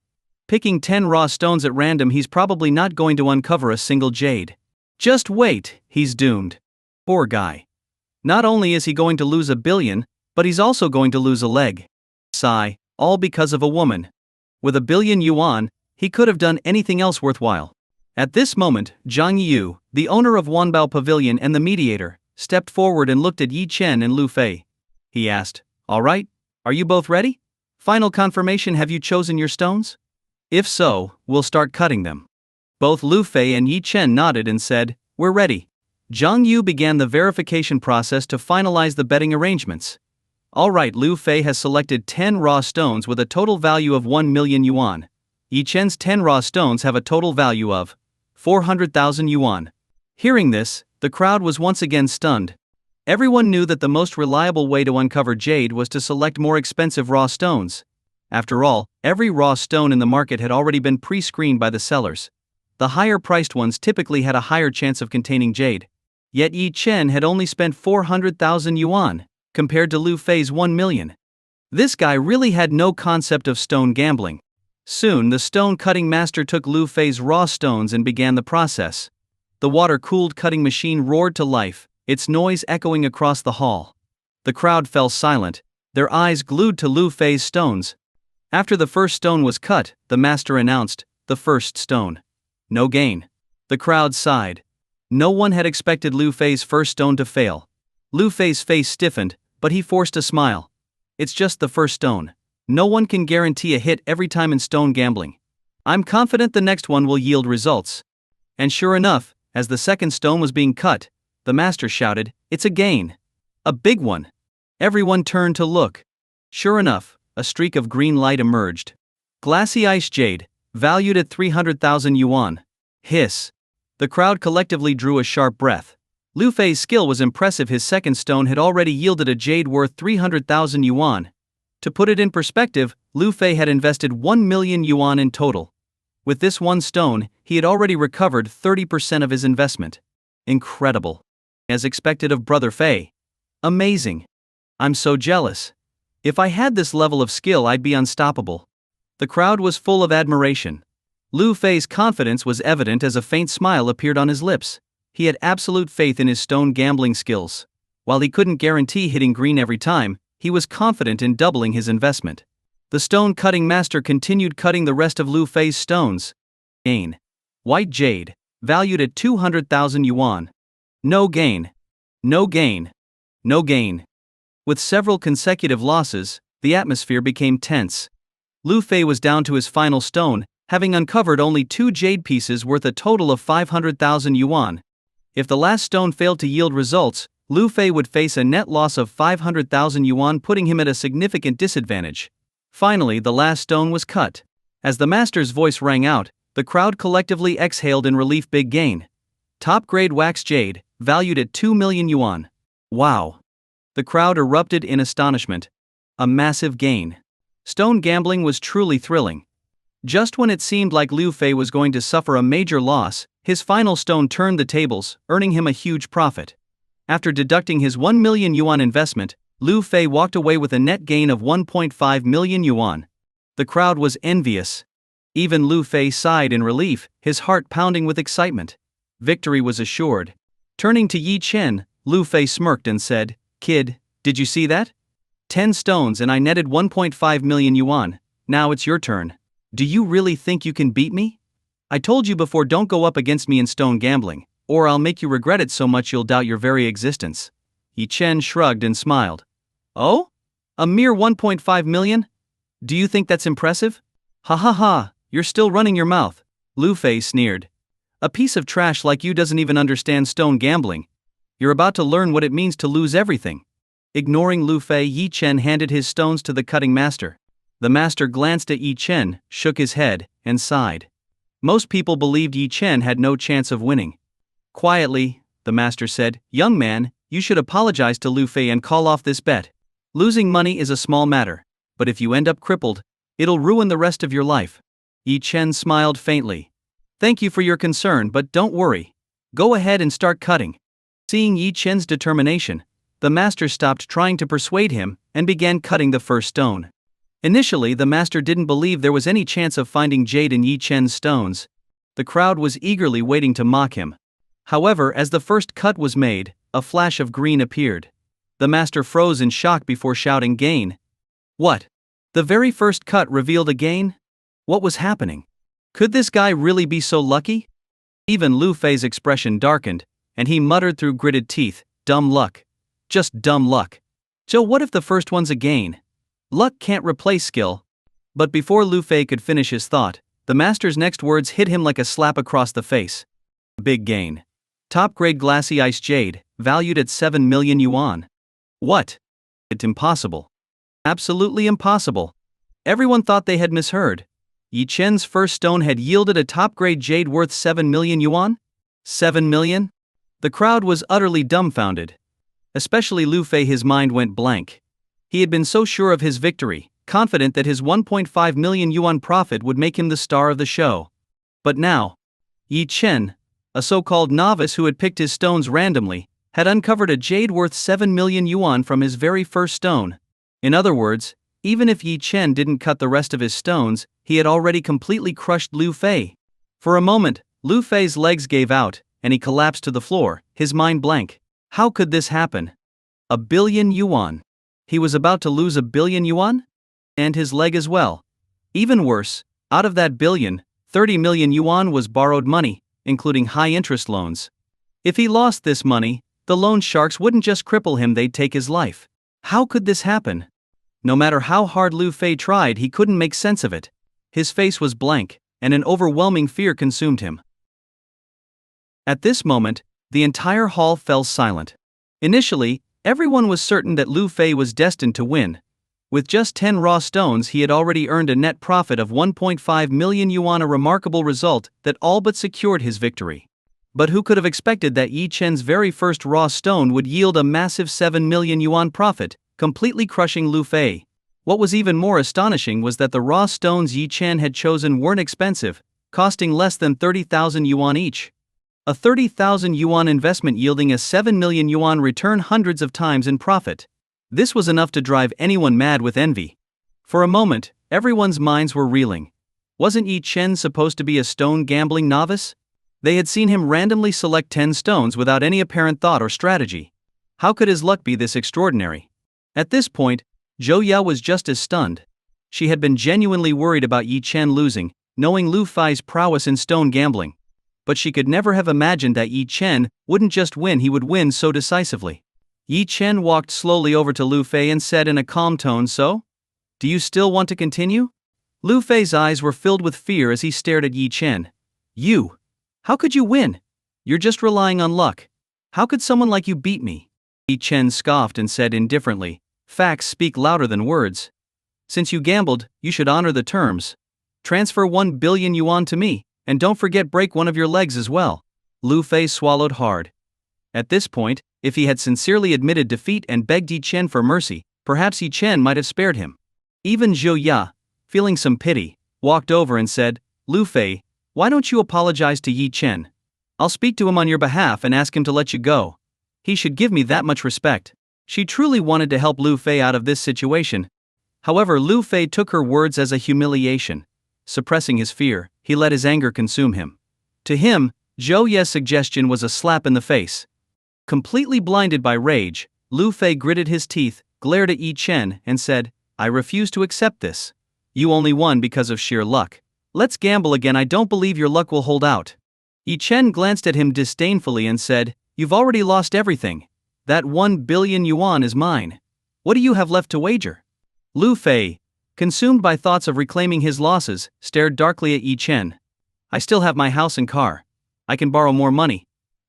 S1: Picking 10 raw stones at random, he's probably not going to uncover a single jade. Just wait, he's doomed. Poor guy. Not only is he going to lose a billion, but he's also going to lose a leg. Sigh, all because of a woman. With a billion yuan, he could have done anything else worthwhile. At this moment, Zhang Yu, the owner of Wanbao Pavilion and the mediator, stepped forward and looked at Yi Chen and Liu Fei. He asked, all right, are you both ready? Final confirmation, have you chosen your stones? If so, we'll start cutting them. Both Liu Fei and Yi Chen nodded and said, we're ready. Zhang Yu began the verification process to finalize the betting arrangements. All right, Liu Fei has selected 10 raw stones with a total value of 1 million yuan. Yi Chen's 10 raw stones have a total value of 400,000 yuan. Hearing this, the crowd was once again stunned. Everyone knew that the most reliable way to uncover jade was to select more expensive raw stones. After all, every raw stone in the market had already been pre-screened by the sellers. The higher-priced ones typically had a higher chance of containing jade. Yet Yi Chen had only spent 400,000 yuan, compared to Liu Fei's 1 million. This guy really had no concept of stone gambling. Soon the stone-cutting master took Liu Fei's raw stones and began the process. The water-cooled cutting machine roared to life, its noise echoing across the hall. The crowd fell silent, their eyes glued to Liu Fei's stones. After the first stone was cut, the master announced, the first stone. No gain. The crowd sighed. No one had expected Liu Fei's first stone to fail. Liu Fei's face stiffened, but he forced a smile. It's just the first stone. No one can guarantee a hit every time in stone gambling. I'm confident the next one will yield results. And sure enough, as the second stone was being cut, the master shouted, it's a gain. A big one. Everyone turned to look. Sure enough, a streak of green light emerged. Glassy ice jade, valued at 300,000 yuan. Hiss. The crowd collectively drew a sharp breath. Liu Fei's skill was impressive. His second stone had already yielded a jade worth 300,000 yuan. To put it in perspective, Liu Fei had invested 1 million yuan in total. With this one stone, he had already recovered 30% of his investment. Incredible. As expected of Brother Fei. Amazing. I'm so jealous. If I had this level of skill, I'd be unstoppable. The crowd was full of admiration. Liu Fei's confidence was evident as a faint smile appeared on his lips. He had absolute faith in his stone gambling skills. While he couldn't guarantee hitting green every time, he was confident in doubling his investment. The stone cutting master continued cutting the rest of Liu Fei's stones. Gain. White jade, valued at 200,000 yuan. No gain. No gain. No gain. With several consecutive losses, the atmosphere became tense. Lu Fei was down to his final stone, having uncovered only 2 jade pieces worth a total of 500,000 yuan. If the last stone failed to yield results, Lu Fei would face a net loss of 500,000 yuan, putting him at a significant disadvantage. Finally, the last stone was cut. As the master's voice rang out, the crowd collectively exhaled in relief. Big gain. Top-grade wax jade, valued at 2 million yuan. Wow. The crowd erupted in astonishment. A massive gain. Stone gambling was truly thrilling. Just when it seemed like Lu Fei was going to suffer a major loss, his final stone turned the tables, earning him a huge profit. After deducting his 1 million yuan investment, Lu Fei walked away with a net gain of 1.5 million yuan. The crowd was envious. Even Lu Fei sighed in relief, his heart pounding with excitement. Victory was assured. Turning to Yi Chen, Lu Fei smirked and said, "Kid, did you see that? 10 stones and I netted 1.5 million yuan, now it's your turn. Do you really think you can beat me? I told you before, don't go up against me in stone gambling, or I'll make you regret it so much you'll doubt your very existence." Yi Chen shrugged and smiled. "Oh? A mere 1.5 million? Do you think that's impressive? Ha ha ha, you're still running your mouth," Lu Fei sneered. "A piece of trash like you doesn't even understand stone gambling. You're about to learn what it means to lose everything." Ignoring Lu Fei, Yi Chen handed his stones to the cutting master. The master glanced at Yi Chen, shook his head, and sighed. Most people believed Yi Chen had no chance of winning. Quietly, the master said, "Young man, you should apologize to Lu Fei and call off this bet. Losing money is a small matter, but if you end up crippled, it'll ruin the rest of your life." Yi Chen smiled faintly. "Thank you for your concern, but don't worry. Go ahead and start cutting." Seeing Yi Chen's determination, the master stopped trying to persuade him and began cutting the first stone. Initially, the master didn't believe there was any chance of finding jade in Yi Chen's stones. The crowd was eagerly waiting to mock him. However, as the first cut was made, a flash of green appeared. The master froze in shock before shouting, "Gain!" What? The very first cut revealed a gain? What was happening? Could this guy really be so lucky? Even Lu Fei's expression darkened, and he muttered through gritted teeth, "Dumb luck. Just dumb luck. So what if the first one's a gain? Luck can't replace skill." But before Lu Fei could finish his thought, the master's next words hit him like a slap across the face. Big gain. Top-grade glassy ice jade, valued at 7 million yuan. What? It's impossible. Absolutely impossible. Everyone thought they had misheard. Yi Chen's first stone had yielded a top-grade jade worth 7 million yuan? 7 million? The crowd was utterly dumbfounded. Especially Lu Fei, his mind went blank. He had been so sure of his victory, confident that his 1.5 million yuan profit would make him the star of the show. But now, Yi Chen, a so-called novice who had picked his stones randomly, had uncovered a jade worth 7 million yuan from his very first stone. In other words, even if Yi Chen didn't cut the rest of his stones, he had already completely crushed Lu Fei. For a moment, Lu Fei's legs gave out, and he collapsed to the floor, his mind blank. How could this happen? 1 billion yuan. He was about to lose 1 billion yuan? And his leg as well. Even worse, out of that billion, 30 million yuan was borrowed money, including high-interest loans. If he lost this money, the loan sharks wouldn't just cripple him, they'd take his life. How could this happen? No matter how hard Lu Fei tried, he couldn't make sense of it. His face was blank, and an overwhelming fear consumed him. At this moment, the entire hall fell silent. Initially, everyone was certain that Lu Fei was destined to win. With just 10 raw stones, he had already earned a net profit of 1.5 million yuan, a remarkable result that all but secured his victory. But who could have expected that Yi Chen's very first raw stone would yield a massive 7 million yuan profit, completely crushing Lu Fei? What was even more astonishing was that the raw stones Yi Chen had chosen weren't expensive, costing less than 30,000 yuan each. A 30,000 yuan investment yielding a 7 million yuan return, hundreds of times in profit. This was enough to drive anyone mad with envy. For a moment, everyone's minds were reeling. Wasn't Yi Chen supposed to be a stone gambling novice? They had seen him randomly select 10 stones without any apparent thought or strategy. How could his luck be this extraordinary? At this point, Zhou Ya was just as stunned. She had been genuinely worried about Yi Chen losing, knowing Lu Fei's prowess in stone gambling. but she could never have imagined that Yi Chen wouldn't just win, he would win so decisively. Yi Chen walked slowly over to Lu Fei and said in a calm tone, "So? Do you still want to continue?" Lu Fei's eyes were filled with fear as he stared at Yi Chen. "You? How could you win? You're just relying on luck. How could someone like you beat me?" Yi Chen scoffed and said indifferently, "Facts speak louder than words. Since you gambled, you should honor the terms. Transfer 1 billion yuan to me, and don't forget break one of your legs as well." Lu Fei swallowed hard. At this point, if he had sincerely admitted defeat and begged Yi Chen for mercy, perhaps Yi Chen might have spared him. Even Zhou Ya, feeling some pity, walked over and said, "Lu Fei, why don't you apologize to Yi Chen? I'll speak to him on your behalf and ask him to let you go. He should give me that much respect." She truly wanted to help Lu Fei out of this situation. However, Lu Fei took her words as a humiliation. Suppressing his fear, he let his anger consume him. To him, Zhou Ya's suggestion was a slap in the face. Completely blinded by rage, Lu Fei gritted his teeth, glared at Yi Chen, and said, "I refuse to accept this. You only won because of sheer luck. Let's gamble again. I don't believe your luck will hold out." Yi Chen glanced at him disdainfully and said, "You've already lost everything. That 1 billion yuan is mine. What do you have left to wager?" Lu Fei, consumed by thoughts of reclaiming his losses, stared darkly at Yi Chen. "I still have my house and car. I can borrow more money.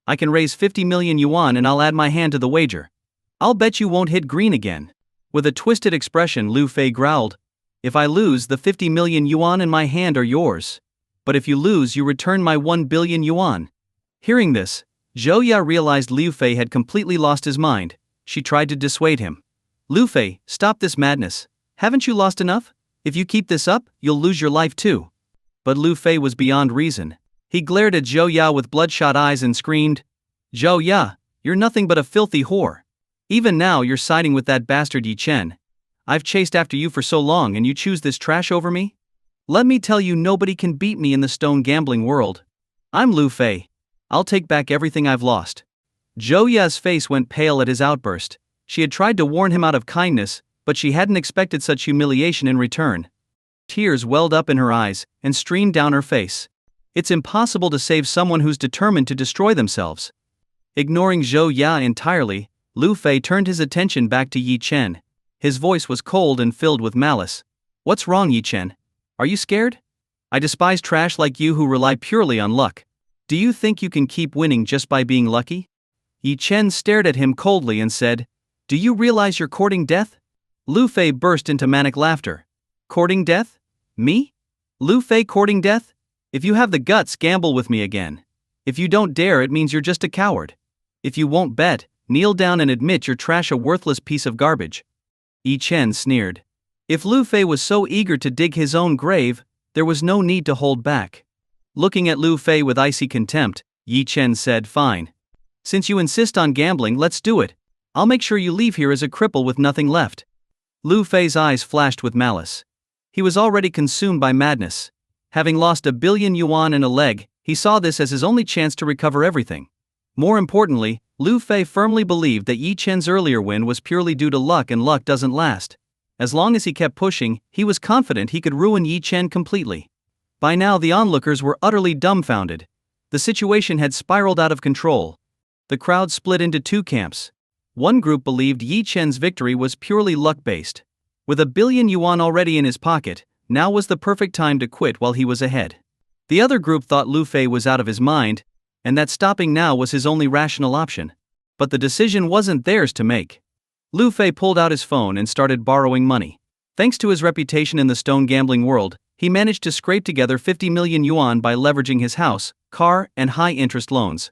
S1: I can raise 50 million yuan and I'll add my hand to the wager. I'll bet you won't hit green again." With a twisted expression, Lu Fei growled, "If I lose, the 50 million yuan in my hand are yours. But if you lose, you return my 1 billion yuan. Hearing this, Zhou Ya realized Lu Fei had completely lost his mind. She tried to dissuade him. "Lu Fei, stop this madness. Haven't you lost enough? If you keep this up, you'll lose your life too." But Lu Fei was beyond reason. He glared at Zhou Ya with bloodshot eyes and screamed, "Zhou Ya, you're nothing but a filthy whore. Even now you're siding with that bastard Yi Chen. I've chased after you for so long and you choose this trash over me? Let me tell you, nobody can beat me in the stone gambling world. I'm Lu Fei. I'll take back everything I've lost." Zhou Ya's face went pale at his outburst. She had tried to warn him out of kindness, but she hadn't expected such humiliation in return. Tears welled up in her eyes and streamed down her face. It's impossible to save someone who's determined to destroy themselves. Ignoring Zhou Ya entirely, Lu Fei turned his attention back to Yi Chen. His voice was cold and filled with malice. "What's wrong, Yi Chen? Are you scared? I despise trash like you who rely purely on luck. Do you think you can keep winning just by being lucky?" Yi Chen stared at him coldly and said, "Do you realize you're courting death?" Lu Fei burst into manic laughter. "Courting death? Me? Lu Fei courting death? If you have the guts, gamble with me again. If you don't dare, it means you're just a coward. If you won't bet, kneel down and admit you're trash, a worthless piece of garbage." Yi Chen sneered. If Lu Fei was so eager to dig his own grave, there was no need to hold back. Looking at Lu Fei with icy contempt, Yi Chen said, "Fine. Since you insist on gambling, let's do it. I'll make sure you leave here as a cripple with nothing left." Lu Fei's eyes flashed with malice. He was already consumed by madness. Having lost 1 billion yuan in a leg, he saw this as his only chance to recover everything. More importantly, Lu Fei firmly believed that Yi Chen's earlier win was purely due to luck, and luck doesn't last. As long as he kept pushing, he was confident he could ruin Yi Chen completely. By now the onlookers were utterly dumbfounded. The situation had spiraled out of control. The crowd split into two camps. One group believed Yi Chen's victory was purely luck-based. With 1 billion yuan already in his pocket, now was the perfect time to quit while he was ahead. The other group thought Lu Fei was out of his mind, and that stopping now was his only rational option. But the decision wasn't theirs to make. Lu Fei pulled out his phone and started borrowing money. Thanks to his reputation in the stone gambling world, he managed to scrape together 50 million yuan by leveraging his house, car, and high-interest loans.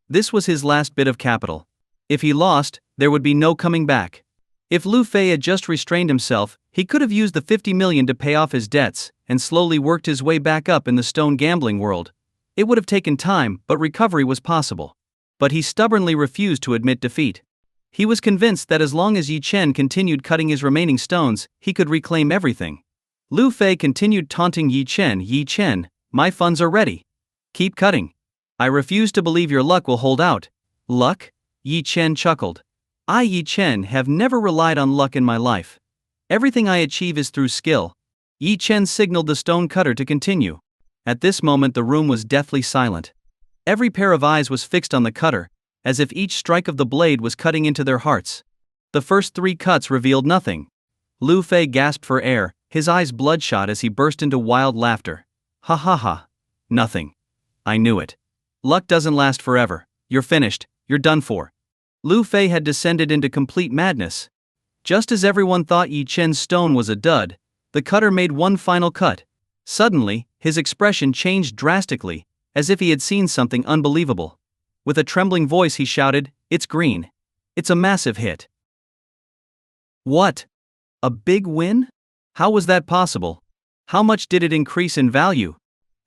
S1: This was his last bit of capital. If he lost, there would be no coming back. If Lu Fei had just restrained himself, he could have used the 50 million to pay off his debts and slowly worked his way back up in the stone gambling world. It would have taken time, but recovery was possible. But he stubbornly refused to admit defeat. He was convinced that as long as Yi Chen continued cutting his remaining stones, he could reclaim everything. Lu Fei continued taunting Yi Chen. "Yi Chen, my funds are ready. Keep cutting. I refuse to believe your luck will hold out." "Luck?" Yi Chen chuckled. "I, Yi Chen, have never relied on luck in my life. Everything I achieve is through skill." Yi Chen signaled the stone cutter to continue. At this moment the room was deathly silent. Every pair of eyes was fixed on the cutter, as if each strike of the blade was cutting into their hearts. The first 3 cuts revealed nothing. Lu Fei gasped for air, his eyes bloodshot as he burst into wild laughter. Ha ha ha. Nothing. I knew it. Luck doesn't last forever. You're finished, you're done for. Lu Fei had descended into complete madness. Just as everyone thought Yi Chen's stone was a dud, the cutter made one final cut. Suddenly, his expression changed drastically, as if he had seen something unbelievable. With a trembling voice he shouted, "It's green. It's a massive hit." What? A big win? How was that possible? How much did it increase in value?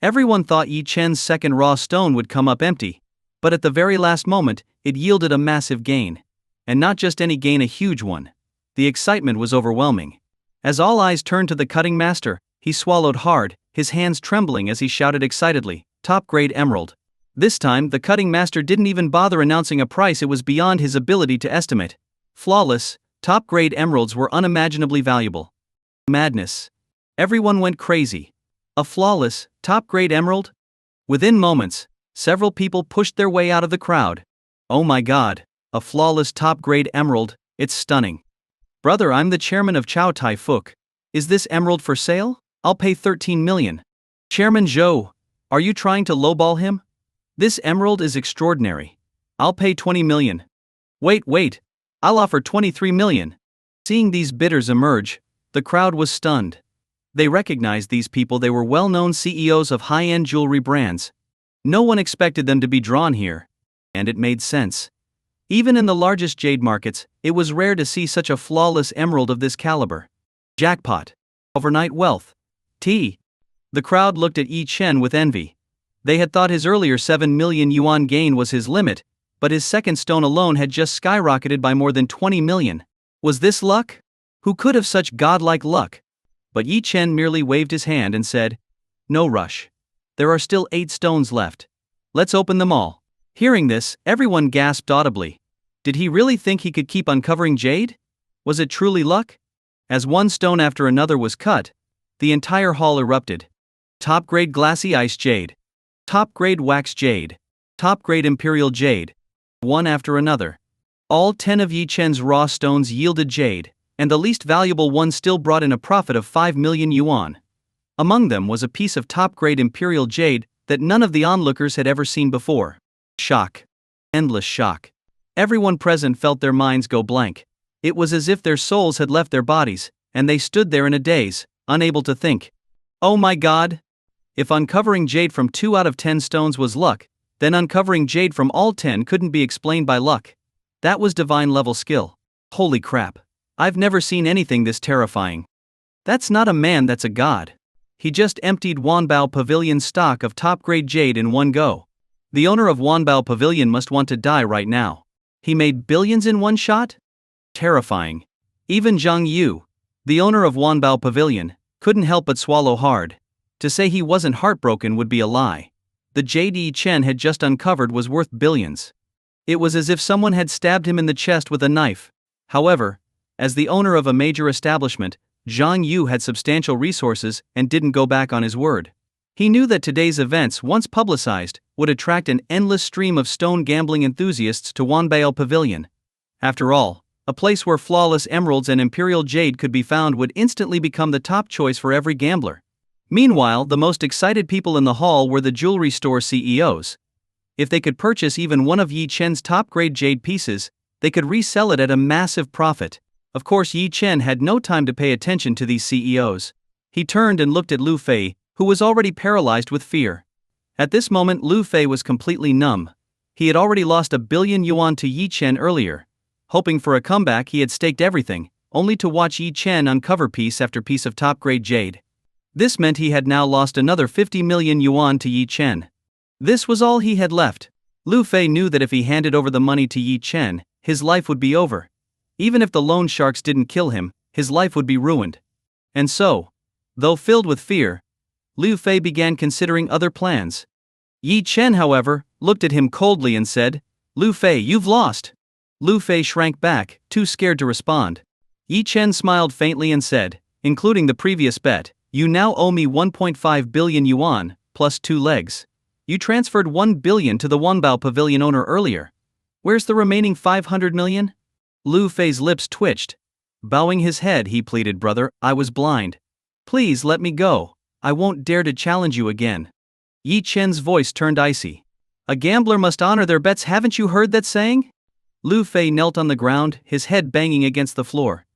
S1: Everyone thought Yi Chen's second raw stone would come up empty, but at the very last moment, it yielded a massive gain. And not just any gain, a huge one. The excitement was overwhelming. As all eyes turned to the cutting master, he swallowed hard, his hands trembling as he shouted excitedly, "Top-grade emerald." This time, the cutting master didn't even bother announcing a price it was beyond his ability to estimate. Flawless, top-grade emeralds were unimaginably valuable. Madness. Everyone went crazy. A flawless, top-grade emerald? Within moments, several people pushed their way out of the crowd. Oh my god, a flawless top-grade emerald, it's stunning. Brother, I'm the chairman of Chow Tai Fook. Is this emerald for sale? I'll pay 13 million. Chairman Zhou, are you trying to lowball him? This emerald is extraordinary. I'll pay 20 million. Wait, I'll offer 23 million. Seeing these bidders emerge, the crowd was stunned. They recognized these people. They were well-known CEOs of high-end jewelry brands. No one expected them to be drawn here. And it made sense. Even in the largest jade markets, it was rare to see such a flawless emerald of this caliber. Jackpot. Overnight wealth. The crowd looked at Yi Chen with envy. They had thought his earlier 7 million yuan gain was his limit, but his second stone alone had just skyrocketed by more than 20 million. Was this luck? Who could have such godlike luck? But Yi Chen merely waved his hand and said, "No rush. There are still 8 stones left. Let's open them all." Hearing this, everyone gasped audibly. Did he really think he could keep uncovering jade? Was it truly luck? As one stone after another was cut, the entire hall erupted. Top-grade glassy ice jade. Top-grade wax jade. Top-grade imperial jade. One after another. All 10 of Yi Chen's raw stones yielded jade, and the least valuable one still brought in a profit of 5 million yuan. Among them was a piece of top-grade imperial jade that none of the onlookers had ever seen before. Shock. Endless shock. Everyone present felt their minds go blank. It was as if their souls had left their bodies, and they stood there in a daze, unable to think. Oh my god! If uncovering jade from 2 out of 10 stones was luck, then uncovering jade from all 10 couldn't be explained by luck. That was divine-level skill. Holy crap. I've never seen anything this terrifying. That's not a man, that's a god. He just emptied Wanbao Pavilion's stock of top-grade jade in one go. The owner of Wanbao Pavilion must want to die right now. He made billions in one shot? Terrifying. Even Zhang Yu, the owner of Wanbao Pavilion, couldn't help but swallow hard. To say he wasn't heartbroken would be a lie. The jade Yi Chen had just uncovered was worth billions. It was as if someone had stabbed him in the chest with a knife. However, as the owner of a major establishment, Zhang Yu had substantial resources and didn't go back on his word. He knew that today's events, once publicized, would attract an endless stream of stone gambling enthusiasts to Wanbao Pavilion. After all, a place where flawless emeralds and imperial jade could be found would instantly become the top choice for every gambler. Meanwhile, the most excited people in the hall were the jewelry store CEOs. If they could purchase even one of Yi Chen's top-grade jade pieces, they could resell it at a massive profit. Of course, Yi Chen had no time to pay attention to these CEOs. He turned and looked at Lu Fei, who was already paralyzed with fear. At this moment, Lu Fei was completely numb. He had already lost 1 billion yuan to Yi Chen earlier. Hoping for a comeback, he had staked everything, only to watch Yi Chen uncover piece after piece of top-grade jade. This meant he had now lost another 50 million yuan to Yi Chen. This was all he had left. Lu Fei knew that if he handed over the money to Yi Chen, his life would be over. Even if the loan sharks didn't kill him, his life would be ruined. And so, though filled with fear, Lu Fei began considering other plans. Yi Chen, however, looked at him coldly and said, "Lu Fei, you've lost." Lu Fei shrank back, too scared to respond. Yi Chen smiled faintly and said, "Including the previous bet, you now owe me 1.5 billion yuan, plus 2 legs. You transferred 1 billion to the Wangbao Pavilion owner earlier. Where's the remaining 500 million? Lu Fei's lips twitched. Bowing his head, he pleaded, brother, I was blind. Please let me go. I won't dare to challenge you again. Yi Chen's voice turned icy. A gambler must honor their bets, haven't you heard that saying? Lu Fei knelt on the ground, his head banging against the floor.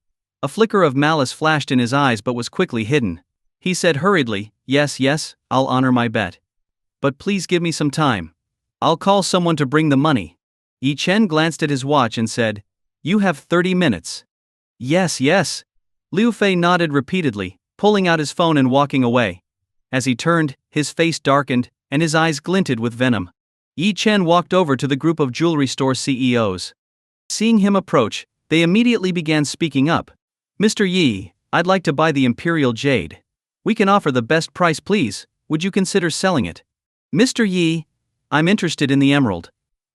S1: A flicker of malice flashed in his eyes but was quickly hidden. He said hurriedly, yes, I'll honor my bet. But please give me some time. I'll call someone to bring the money. Yi Chen glanced at his watch and said, You have 30 minutes. Yes. Liu Fei nodded repeatedly, pulling out his phone and walking away. As he turned, his face darkened, and his eyes glinted with venom. Yi Chen walked over to the group of jewelry store CEOs. Seeing him approach, they immediately began speaking up. Mr. Yi, I'd like to buy the Imperial Jade. We can offer the best price, please. Would you consider selling it? Mr. Yi, I'm interested in the emerald.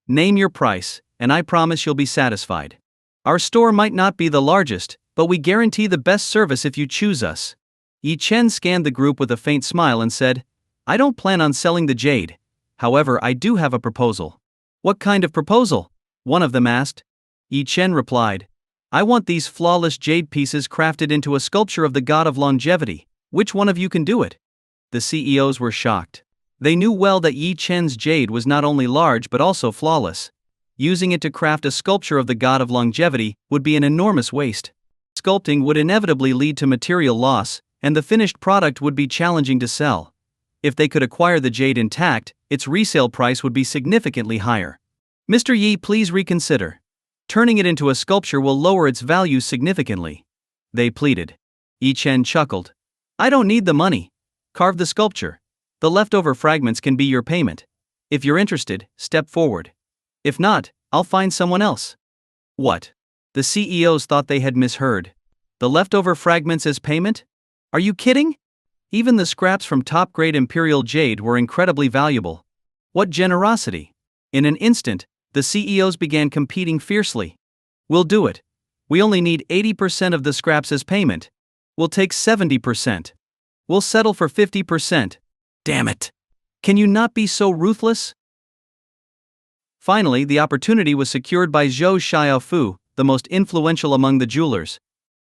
S1: Name your price, and I promise you'll be satisfied. Our store might not be the largest, but we guarantee the best service if you choose us. Yi Chen scanned the group with a faint smile and said, I don't plan on selling the jade. However, I do have a proposal. What kind of proposal? One of them asked. Yi Chen replied, I want these flawless jade pieces crafted into a sculpture of the god of longevity. Which one of you can do it? The CEOs were shocked. They knew well that Yi Chen's jade was not only large but also flawless. Using it to craft a sculpture of the god of longevity would be an enormous waste. Sculpting would inevitably lead to material loss, and the finished product would be challenging to sell. If they could acquire the jade intact, its resale price would be significantly higher. Mr. Yi, please reconsider. Turning it into a sculpture will lower its value significantly. They pleaded. Yi Chen chuckled. I don't need the money. Carve the sculpture. The leftover fragments can be your payment. If you're interested, step forward. If not, I'll find someone else. What? The CEOs thought they had misheard. The leftover fragments as payment? Are you kidding? Even the scraps from top-grade Imperial Jade were incredibly valuable. What generosity! In an instant, the CEOs began competing fiercely. We'll do it. We only need 80% of the scraps as payment. We'll take 70%. We'll settle for 50%. Damn it! Can you not be so ruthless? Finally, the opportunity was secured by Zhou Xiaofu, the most influential among the jewelers.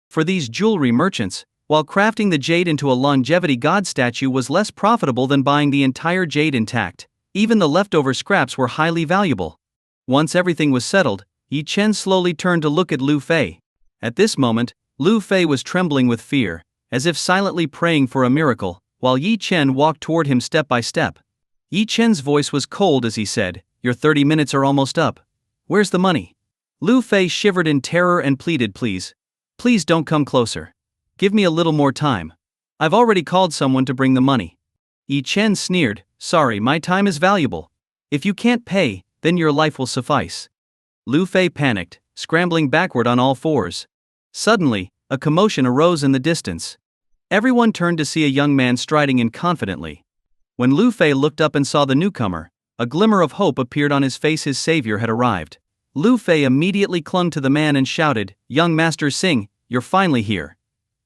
S1: For these jewelry merchants, while crafting the jade into a longevity god statue was less profitable than buying the entire jade intact, even the leftover scraps were highly valuable. Once everything was settled, Yi Chen slowly turned to look at Lu Fei. At this moment, Lu Fei was trembling with fear, as if silently praying for a miracle, while Yi Chen walked toward him step by step. Yi Chen's voice was cold as he said, Your 30 minutes are almost up. Where's the money? Lu Fei shivered in terror and pleaded, Please don't come closer. Give me a little more time. I've already called someone to bring the money. Yi Chen sneered, Sorry, my time is valuable. If you can't pay, then your life will suffice. Lu Fei panicked, scrambling backward on all fours. Suddenly, a commotion arose in the distance. Everyone turned to see a young man striding in confidently. When Lu Fei looked up and saw the newcomer, a glimmer of hope appeared on his face. His savior had arrived. Lu Fei immediately clung to the man and shouted, Young Master Sing, you're finally here.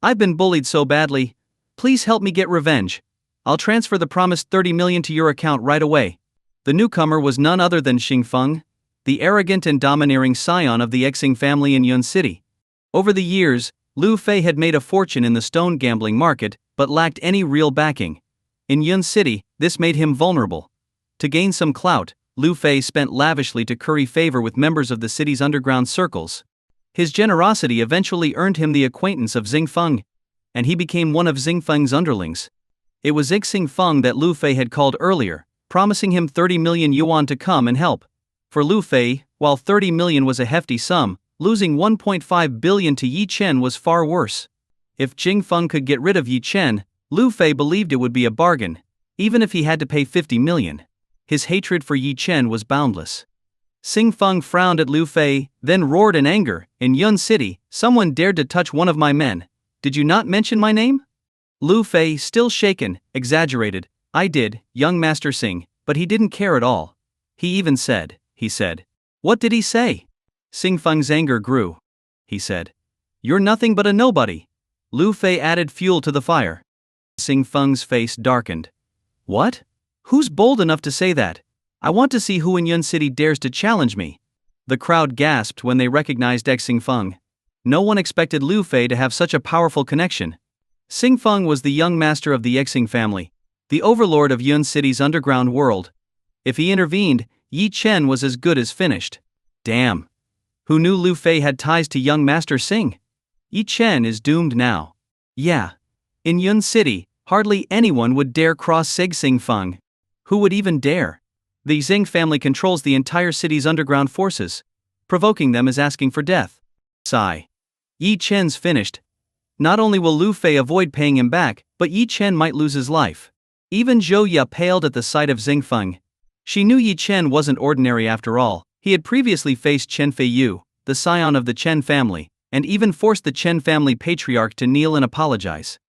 S1: I've been bullied so badly. Please help me get revenge. I'll transfer the promised 30 million to your account right away. The newcomer was none other than Xingfeng, the arrogant and domineering scion of the Exing family in Yun City. Over the years, Lu Fei had made a fortune in the stone gambling market, but lacked any real backing. In Yun City, this made him vulnerable. To gain some clout, Lu Fei spent lavishly to curry favor with members of the city's underground circles. His generosity eventually earned him the acquaintance of Xingfeng, and he became one of Xingfeng's underlings. It was Xingfeng that Lu Fei had called earlier, promising him 30 million yuan to come and help. For Lu Fei, while 30 million was a hefty sum, losing 1.5 billion to Yi Chen was far worse. If Xingfeng could get rid of Yi Chen, Lu Fei believed it would be a bargain, even if he had to pay 50 million. His hatred for Yi Chen was boundless. Xingfeng frowned at Lu Fei, then roared in anger, In Yun City, someone dared to touch one of my men. Did you not mention my name? Lu Fei, still shaken, exaggerated, I did, young Master Sing, but he didn't care at all. He even said, What did he say? Xingfeng's anger grew. He said, You're nothing but a nobody. Lu Fei added fuel to the fire. Xingfeng's face darkened. What? Who's bold enough to say that? I want to see who in Yun City dares to challenge me. The crowd gasped when they recognized Xingfeng. No one expected Lu Fei to have such a powerful connection. Xingfeng was the young master of the Xing family, the overlord of Yun City's underground world. If he intervened, Yi Chen was as good as finished. Damn. Who knew Lu Fei had ties to young Master Xing? Yi Chen is doomed now. Yeah. In Yun City, hardly anyone would dare cross Xingfeng. Who would even dare? The Xing family controls the entire city's underground forces. Provoking them is asking for death. Sigh. Yi Chen's finished. Not only will Lu Fei avoid paying him back, but Yi Chen might lose his life. Even Zhou Ya paled at the sight of Xingfeng. She knew Yi Chen wasn't ordinary after all. He had previously faced Chen Feiyu, the scion of the Chen family, and even forced the Chen family patriarch to kneel and apologize.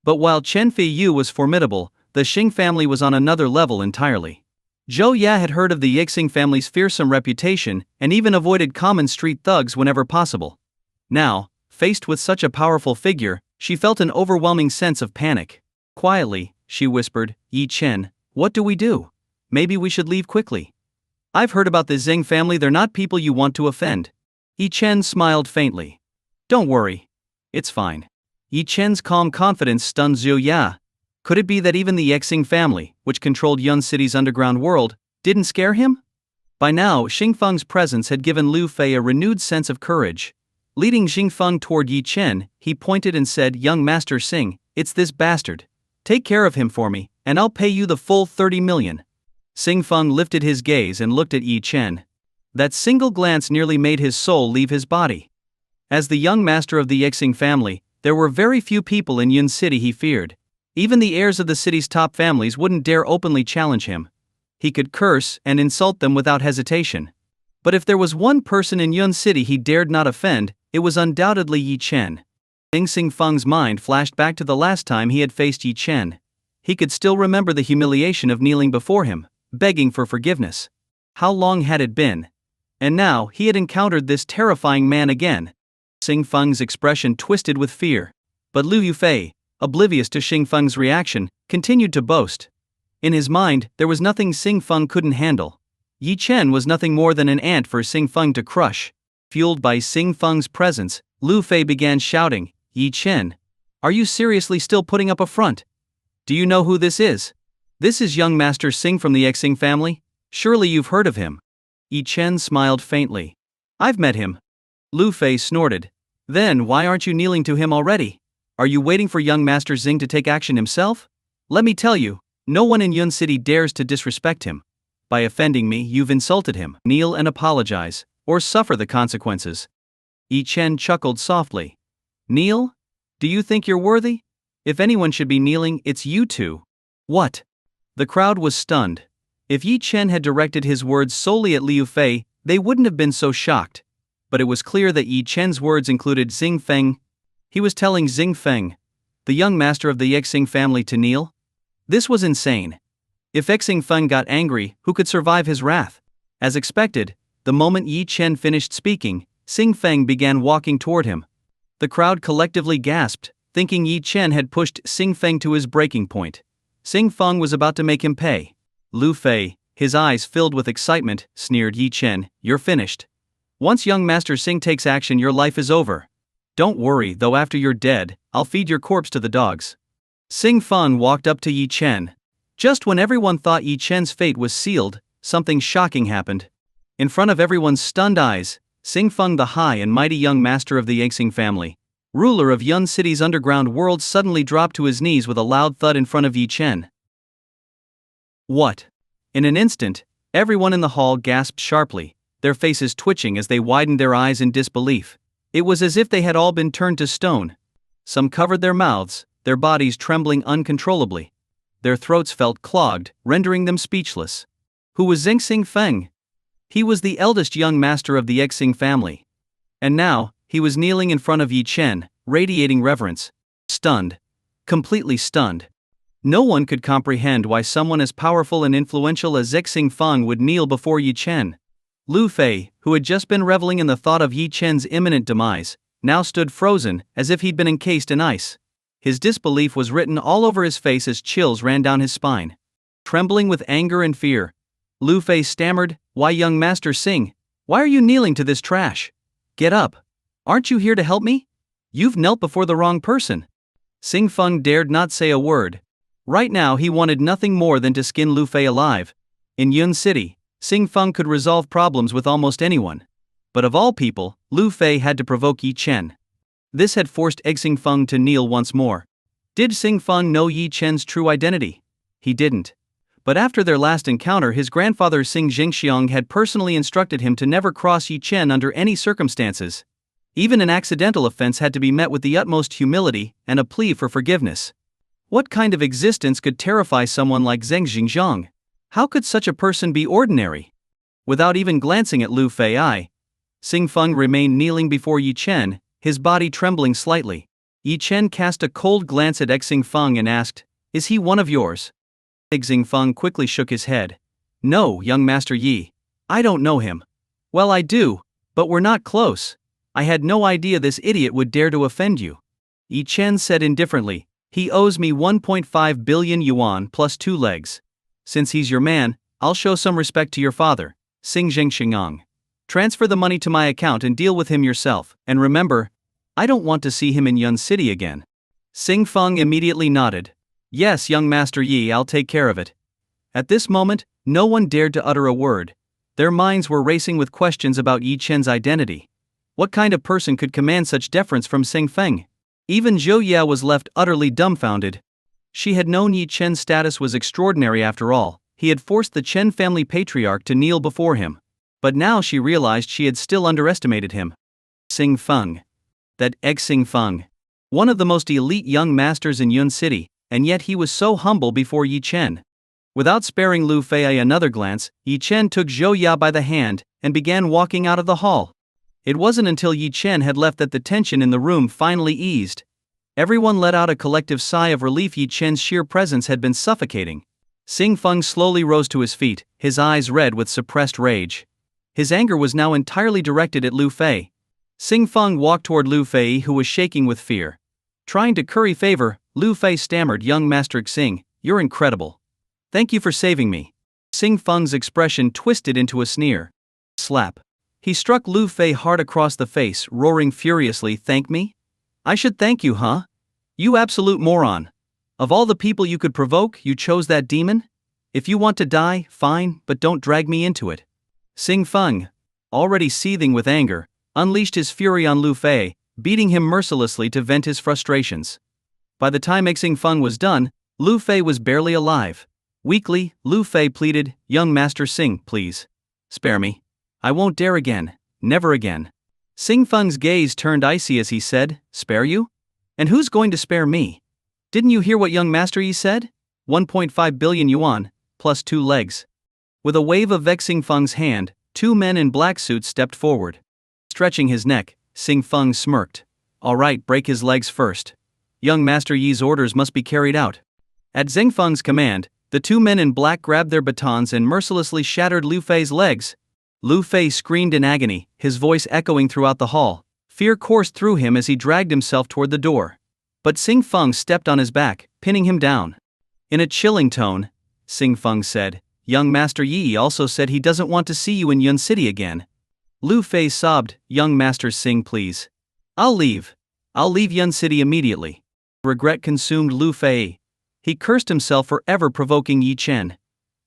S1: But while Chen Feiyu was formidable, the Xing family was on another level entirely. Zhou Ya had heard of the Yixing family's fearsome reputation and even avoided common street thugs whenever possible. Now, faced with such a powerful figure, she felt an overwhelming sense of panic. Quietly, she whispered, Yi Chen, what do we do? Maybe we should leave quickly. I've heard about the Xing family, they're not people you want to offend. Yi Chen smiled faintly. Don't worry. It's fine. Yi Chen's calm confidence stunned Zhou Ya. Could it be that even the Yixing family, which controlled Yun City's underground world, didn't scare him? By now, Xingfeng's presence had given Lu Fei a renewed sense of courage. Leading Xingfeng toward Yi Chen, he pointed and said, Young Master Xing, it's this bastard. Take care of him for me, and I'll pay you the full 30 million. Xingfeng lifted his gaze and looked at Yi Chen. That single glance nearly made his soul leave his body. As the young master of the Yixing family, there were very few people in Yun City he feared. Even the heirs of the city's top families wouldn't dare openly challenge him. He could curse and insult them without hesitation. But if there was one person in Yun City he dared not offend, it was undoubtedly Yi Chen. Xingfeng's mind flashed back to the last time he had faced Yi Chen. He could still remember the humiliation of kneeling before him, begging for forgiveness. How long had it been? And now he had encountered this terrifying man again. Xingfeng's expression twisted with fear. But Lu Yufei, oblivious to Xingfeng's reaction, continued to boast. In his mind, there was nothing Xingfeng couldn't handle. Yi Chen was nothing more than an ant for Xingfeng to crush. Fueled by Xingfeng's presence, Lu Fei began shouting, Yi Chen, are you seriously still putting up a front? Do you know who this is? This is young Master Xing from the Xing family? Surely you've heard of him. Yi Chen smiled faintly. I've met him. Lu Fei snorted. Then why aren't you kneeling to him already? Are you waiting for young Master Xing to take action himself? Let me tell you, no one in Yun City dares to disrespect him. By offending me, you've insulted him. Kneel and apologize, or suffer the consequences. Yi Chen chuckled softly. Kneel? Do you think you're worthy? If anyone should be kneeling, it's you two. What? The crowd was stunned. If Yi Chen had directed his words solely at Liu Fei, they wouldn't have been so shocked. But it was clear that Yi Chen's words included Xingfeng. He was telling Xingfeng, the young master of the Yixing family, to kneel? This was insane. If Xingfeng got angry, who could survive his wrath? As expected, the moment Yi Chen finished speaking, Xingfeng began walking toward him. The crowd collectively gasped, thinking Yi Chen had pushed Xingfeng to his breaking point. Xingfeng was about to make him pay. Lu Fei, his eyes filled with excitement, sneered, Yi Chen, you're finished. Once young Master Xing takes action, your life is over. Don't worry, though, after you're dead, I'll feed your corpse to the dogs. Xingfeng walked up to Yi Chen. Just when everyone thought Yi Chen's fate was sealed, something shocking happened. In front of everyone's stunned eyes, Xingfeng, the high and mighty young master of the Yixing family, ruler of Yun City's underground world, suddenly dropped to his knees with a loud thud in front of Yi Chen. What? In an instant, everyone in the hall gasped sharply, their faces twitching as they widened their eyes in disbelief. It was as if they had all been turned to stone. Some covered their mouths, their bodies trembling uncontrollably. Their throats felt clogged, rendering them speechless. Who was Xingfeng? He was the eldest young master of the Yixing family. And now, he was kneeling in front of Yi Chen, radiating reverence. Stunned. Completely stunned. No one could comprehend why someone as powerful and influential as Xingfeng would kneel before Yi Chen. Lu Fei, who had just been reveling in the thought of Yi Chen's imminent demise, now stood frozen, as if he'd been encased in ice. His disbelief was written all over his face as chills ran down his spine. trembling with anger and fear. Lu Fei stammered, "Why, young Master Sing? Why are you kneeling to this trash? Get up. Aren't you here to help me? You've knelt before the wrong person." Sing Feng dared not say a word. Right now he wanted nothing more than to skin Lu Fei alive. In Yun City, Sing Feng could resolve problems with almost anyone. But of all people, Lu Fei had to provoke Yi Chen. This had forced Sing Feng to kneel once more. Did Sing Feng know Yi Chen's true identity? He didn't. But after their last encounter, his grandfather Sing Jingxiang had personally instructed him to never cross Yi Chen under any circumstances. Even an accidental offense had to be met with the utmost humility and a plea for forgiveness. What kind of existence could terrify someone like Zheng Jingxiang? How could such a person be ordinary? Without even glancing at Lu Fei, Sing Feng remained kneeling before Yi Chen, his body trembling slightly. Yi Chen cast a cold glance at Sing Feng and asked, "Is he one of yours?" Sing Feng quickly shook his head. "No, young Master Yi. I don't know him." "Well, I do, but we're not close. I had no idea this idiot would dare to offend you." Yi Chen said indifferently, "He owes me 1.5 billion yuan plus 2 legs. Since he's your man, I'll show some respect to your father, Sing Jingxiang. Transfer the money to my account and deal with him yourself, and remember, I don't want to see him in Yun City again." Sing Feng immediately nodded. "Yes, young Master Yi, I'll take care of it." At this moment, no one dared to utter a word. Their minds were racing with questions about Yi Chen's identity. What kind of person could command such deference from Sing Feng? Even Zhou Ya was left utterly dumbfounded. She had known Yi Chen's status was extraordinary after all. He had forced the Chen family patriarch to kneel before him. But now she realized she had still underestimated him. Sing Feng. That Sing Feng. One of the most elite young masters in Yun City, and yet he was so humble before Yi Chen. Without sparing Lu Fei another glance, Yi Chen took Zhou Ya by the hand and began walking out of the hall. It wasn't until Yi Chen had left that the tension in the room finally eased. Everyone let out a collective sigh of relief. Yi Chen's sheer presence had been suffocating. Sing Feng slowly rose to his feet, his eyes red with suppressed rage. His anger was now entirely directed at Lu Fei. Sing Feng walked toward Lu Fei, who was shaking with fear. Trying to curry favor, Lu Fei stammered, "Young Master Xing, you're incredible. Thank you for saving me." Sing Feng's expression twisted into a sneer. Slap. He struck Lu Fei hard across the face, roaring furiously, "Thank me? I should thank you, huh? You absolute moron. Of all the people you could provoke, you chose that demon? If you want to die, fine, but don't drag me into it." Sing Feng, already seething with anger, unleashed his fury on Lu Fei, beating him mercilessly to vent his frustrations. By the time Sing Feng was done, Lu Fei was barely alive. Weakly, Lu Fei pleaded, "Young Master Sing, please. Spare me. I won't dare again, never again." Sing Feng's gaze turned icy as he said, "Spare you? And who's going to spare me? Didn't you hear what young Master Yi said? 1.5 billion yuan, plus 2 legs." With a wave of Sing Feng's hand, 2 men in black suits stepped forward. Stretching his neck, Sing Feng smirked. "All right, break his legs first. Young Master Yi's orders must be carried out." At Sing Feng's command, the 2 men in black grabbed their batons and mercilessly shattered Lu Fei's legs. Lu Fei screamed in agony, his voice echoing throughout the hall. Fear coursed through him as he dragged himself toward the door. But Sing Feng stepped on his back, pinning him down. In a chilling tone, Sing Feng said, "Young Master Yi also said he doesn't want to see you in Yun City again." Lu Fei sobbed, "Young Master Sing, please. I'll leave Yun City immediately." Regret consumed Lu Fei. He cursed himself for ever provoking Yi Chen.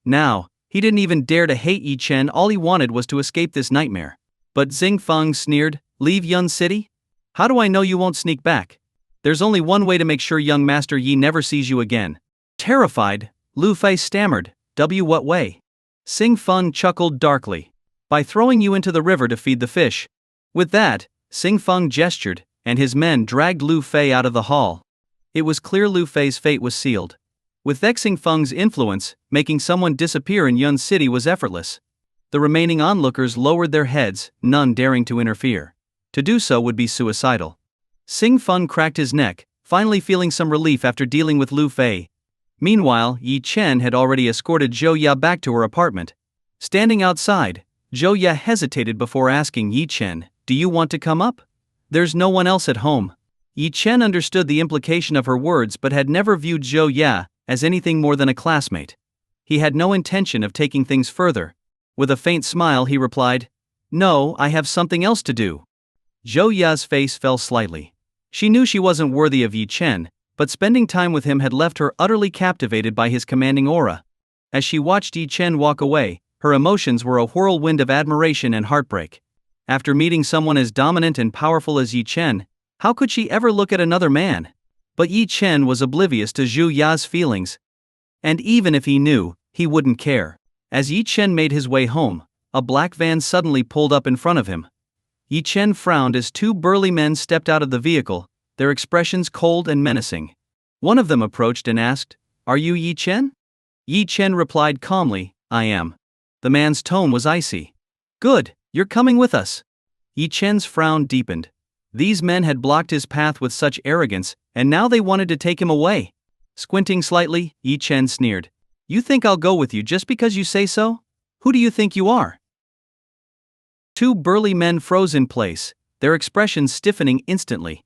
S1: Now, he didn't even dare to hate Yi Chen. All he wanted was to escape this nightmare. But Sing Feng sneered, "Leave Yun City? How do I know you won't sneak back? There's only one way to make sure young Master Yi never sees you again." Terrified, Lu Fei stammered, What way?" Sing Feng chuckled darkly. "By throwing you into the river to feed the fish." With that, Sing Feng gestured, and his men dragged Lu Fei out of the hall. It was clear Lu Fei's fate was sealed. With Sing Feng's influence, making someone disappear in Yun City was effortless. The remaining onlookers lowered their heads, none daring to interfere. To do so would be suicidal. Sing Feng cracked his neck, finally feeling some relief after dealing with Lu Fei. Meanwhile, Yi Chen had already escorted Zhou Ya back to her apartment. Standing outside, Zhou Ya hesitated before asking Yi Chen, "Do you want to come up? There's no one else at home." Yi Chen understood the implication of her words but had never viewed Zhou Ya as anything more than a classmate. he had no intention of taking things further. With a faint smile he replied, "No, I have something else to do." Zhou Ya's face fell slightly. She knew she wasn't worthy of Yi Chen, but spending time with him had left her utterly captivated by his commanding aura. As she watched Yi Chen walk away, her emotions were a whirlwind of admiration and heartbreak. After meeting someone as dominant and powerful as Yi Chen, how could she ever look at another man? But Yi Chen was oblivious to Zhou Ya's feelings. And even if he knew, he wouldn't care. As Yi Chen made his way home, a black van suddenly pulled up in front of him. Yi Chen frowned as two burly men stepped out of the vehicle, their expressions cold and menacing. One of them approached and asked, "Are you Yi Chen?" Yi Chen replied calmly, "I am." The man's tone was icy. "Good, you're coming with us." Yi Chen's frown deepened. These men had blocked his path with such arrogance, and now they wanted to take him away. Squinting slightly, Yi Chen sneered. "You think I'll go with you just because you say so? Who do you think you are?" Two burly men froze in place, their expressions stiffening instantly.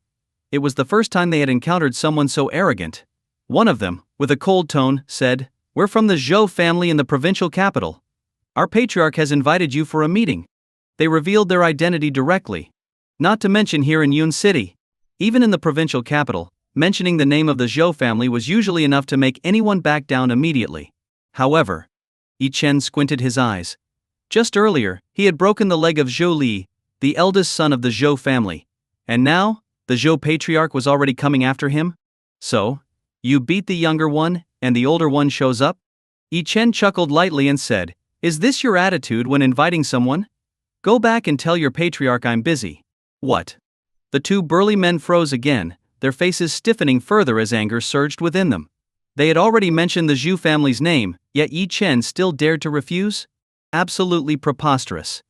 S1: It was the first time they had encountered someone so arrogant. One of them, with a cold tone, said, "We're from the Zhou family in the provincial capital. Our patriarch has invited you for a meeting." They revealed their identity directly. Not to mention here in Yun City. Even in the provincial capital, mentioning the name of the Zhou family was usually enough to make anyone back down immediately. However, Yi Chen squinted his eyes. Just earlier, he had broken the leg of Zhou Li, the eldest son of the Zhou family. And now, the Zhou patriarch was already coming after him? So, you beat the younger one, and the older one shows up? Yi Chen chuckled lightly and said, "Is this your attitude when inviting someone? Go back and tell your patriarch I'm busy." "What?" The two burly men froze again, their faces stiffening further as anger surged within them. They had already mentioned the Zhou family's name, yet Yi Chen still dared to refuse? Absolutely preposterous.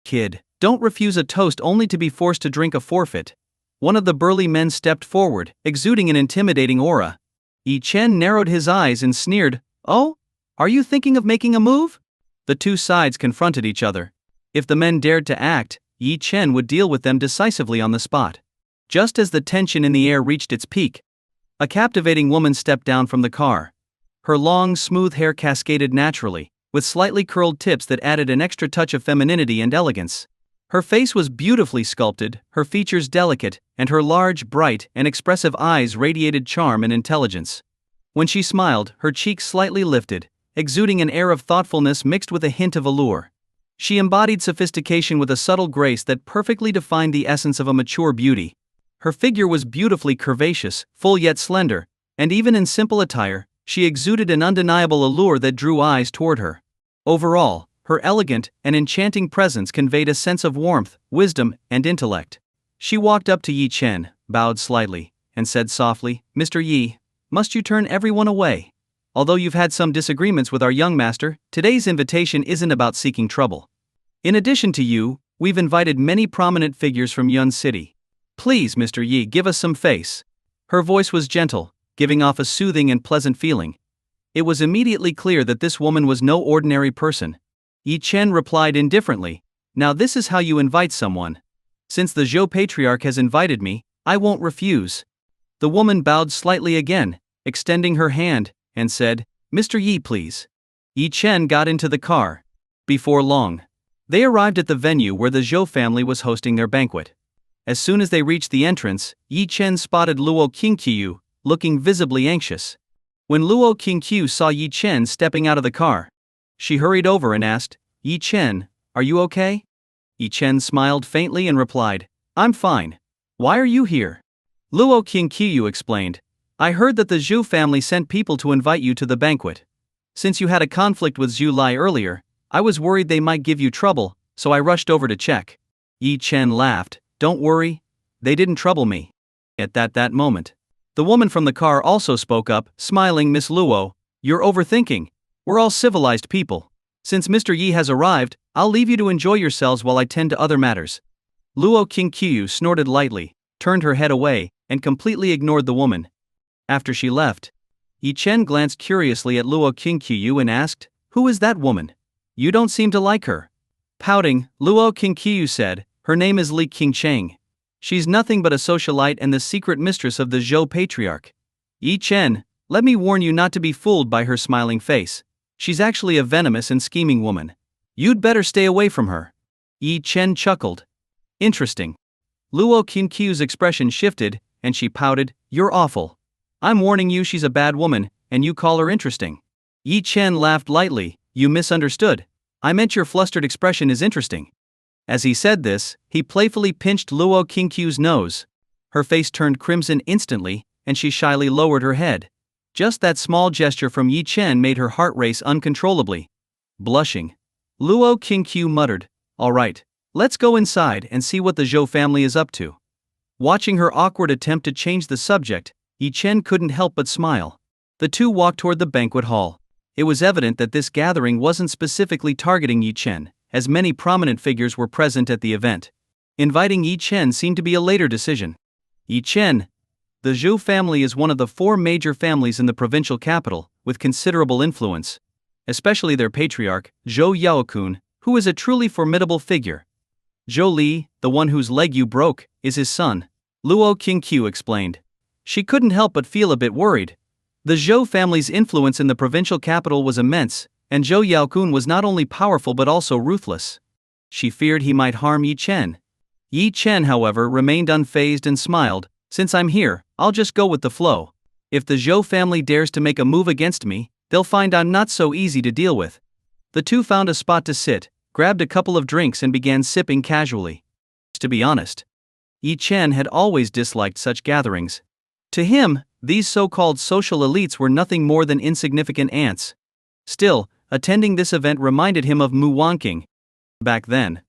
S1: "Kid, don't refuse a toast only to be forced to drink a forfeit." One of the burly men stepped forward, exuding an intimidating aura. Yi Chen narrowed his eyes and sneered, "Oh? Are you thinking of making a move?" The two sides confronted each other. If the men dared to act, Yi Chen would deal with them decisively on the spot. Just as the tension in the air reached its peak, a captivating woman stepped down from the car. Her long, smooth hair cascaded naturally, with slightly curled tips that added an extra touch of femininity and elegance. Her face was beautifully sculpted, her features delicate, and her large, bright, and expressive eyes radiated charm and intelligence. When she smiled, her cheeks slightly lifted, exuding an air of thoughtfulness mixed with a hint of allure. She embodied sophistication with a subtle grace that perfectly defined the essence of a mature beauty. Her figure was beautifully curvaceous, full yet slender, and even in simple attire, she exuded an undeniable allure that drew eyes toward her. Overall, her elegant and enchanting presence conveyed a sense of warmth, wisdom, and intellect. She walked up to Yi Chen, bowed slightly, and said softly, "Mr. Yi, must you turn everyone away? Although you've had some disagreements with our young master, today's invitation isn't about seeking trouble. In addition to you, we've invited many prominent figures from Yun City. Please, Mr. Yi, give us some face." Her voice was gentle, giving off a soothing and pleasant feeling. It was immediately clear that this woman was no ordinary person. Yi Chen replied indifferently, "Now this is how you invite someone. Since the Zhou patriarch has invited me, I won't refuse." The woman bowed slightly again, extending her hand, and said, "Mr. Yi, please." Yi Chen got into the car. Before long, they arrived at the venue where the Zhou family was hosting their banquet. As soon as they reached the entrance, Yi Chen spotted Luo Qingqiu, looking visibly anxious. When Luo Qingqiu saw Yi Chen stepping out of the car, she hurried over and asked, "Yi Chen, are you okay?" Yi Chen smiled faintly and replied, "I'm fine. Why are you here?" Luo Qingqiu explained, "I heard that the Zhu family sent people to invite you to the banquet. Since you had a conflict with Zhu Lai earlier, I was worried they might give you trouble, so I rushed over to check." Yi Chen laughed, "Don't worry, they didn't trouble me." At that moment, the woman from the car also spoke up, smiling, "Miss Luo, you're overthinking. We're all civilized people. Since Mr. Yi has arrived, I'll leave you to enjoy yourselves while I tend to other matters." Luo Qingqiu snorted lightly, turned her head away, and completely ignored the woman. After she left, Yi Chen glanced curiously at Luo Qingqiu and asked, "Who is that woman? You don't seem to like her." Pouting, Luo Qingqiu said, "Her name is Li Qingcheng. She's nothing but a socialite and the secret mistress of the Zhou patriarch. Yi Chen, let me warn you not to be fooled by her smiling face. She's actually a venomous and scheming woman. You'd better stay away from her. Yi Chen chuckled. Interesting. Luo Qinqiu's expression shifted, and she pouted, "You're awful. I'm warning you, she's a bad woman, and you call her interesting." Yi Chen laughed lightly. "You misunderstood. I meant your flustered expression is interesting." As he said this, he playfully pinched Luo Qinqiu's nose. Her face turned crimson instantly, and she shyly lowered her head. Just that small gesture from Yi Chen made her heart race uncontrollably. Blushing, Luo Qinqiu muttered, "All right, let's go inside and see what the Zhou family is up to." Watching her awkward attempt to change the subject, Yi Chen couldn't help but smile. The two walked toward the banquet hall. It was evident that this gathering wasn't specifically targeting Yi Chen, as many prominent figures were present at the event. Inviting Yi Chen seemed to be a later decision. Yi Chen, the Zhou family is one of the 4 major families in the provincial capital, with considerable influence. Especially their patriarch, Zhou Yaokun, who is a truly formidable figure. Zhou Li, the one whose leg you broke, is his son, Luo Qinqiu explained. She couldn't help but feel a bit worried. The Zhou family's influence in the provincial capital was immense, and Zhou Yaokun was not only powerful but also ruthless. She feared he might harm Yi Chen. Yi Chen, however, remained unfazed and smiled. "Since I'm here, I'll just go with the flow. If the Zhou family dares to make a move against me, they'll find I'm not so easy to deal with." The two found a spot to sit, grabbed a couple of drinks and began sipping casually. To be honest, Yi Chen had always disliked such gatherings. To him, these so-called social elites were nothing more than insignificant ants. Still, attending this event reminded him of Mu Wanqing. Back then,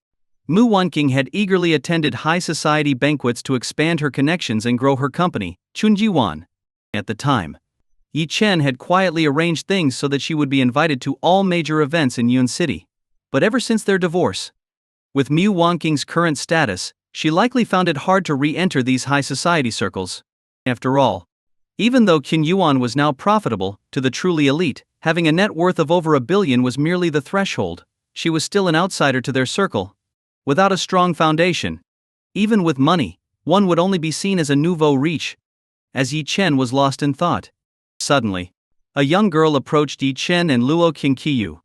S1: Mu Wanqing had eagerly attended high society banquets to expand her connections and grow her company, Chunjiwan. At the time, Yi Chen had quietly arranged things so that she would be invited to all major events in Yun City. But ever since their divorce, with Mu Wanqing's current status, she likely found it hard to re-enter these high society circles. After all, even though Qin Yuan was now profitable to the truly elite, having a net worth of over $1 billion was merely the threshold. She was still an outsider to their circle. Without a strong foundation, even with money, one would only be seen as a nouveau riche. As Yi Chen was lost in thought, suddenly, a young girl approached Yi Chen and Luo Qinqiu.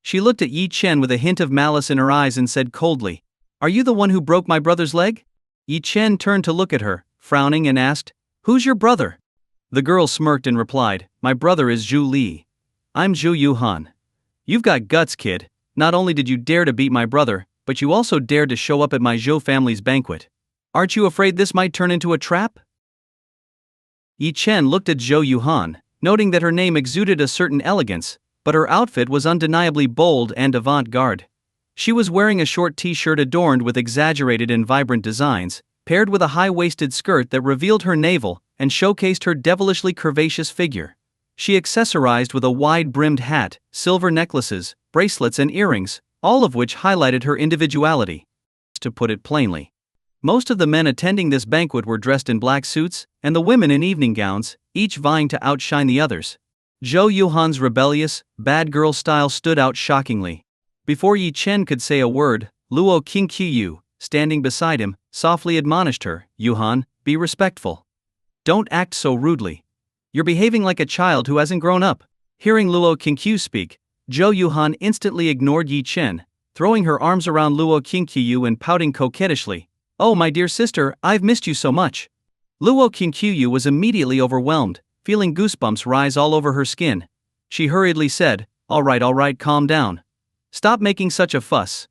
S1: She looked at Yi Chen with a hint of malice in her eyes and said coldly, "Are you the one who broke my brother's leg?" Yi Chen turned to look at her, frowning, and asked, "Who's your brother?" The girl smirked and replied, "My brother is Zhu Li. I'm Zhu Yuhan." "You've got guts, kid. Not only did you dare to beat my brother, but you also dared to show up at my Zhou family's banquet. Aren't you afraid this might turn into a trap?" Yi Chen looked at Zhou Yuhan, noting that her name exuded a certain elegance, but her outfit was undeniably bold and avant-garde. She was wearing a short t-shirt adorned with exaggerated and vibrant designs, paired with a high-waisted skirt that revealed her navel and showcased her devilishly curvaceous figure. She accessorized with a wide-brimmed hat, silver necklaces, bracelets and earrings, all of which highlighted her individuality. To put it plainly, most of the men attending this banquet were dressed in black suits, and the women in evening gowns, each vying to outshine the others. Zhou Yuhan's rebellious, bad girl style stood out shockingly. Before Yi Chen could say a word, Luo Qinqiu, standing beside him, softly admonished her, "Yuhan, be respectful. Don't act so rudely. You're behaving like a child who hasn't grown up." Hearing Luo Qinqiu speak, Zhou Yuhan instantly ignored Yi Chen, throwing her arms around Luo Qinqiu and pouting coquettishly, "Oh my dear sister, I've missed you so much." Luo Qinqiu was immediately overwhelmed, feeling goosebumps rise all over her skin. She hurriedly said, all right, calm down. Stop making such a fuss."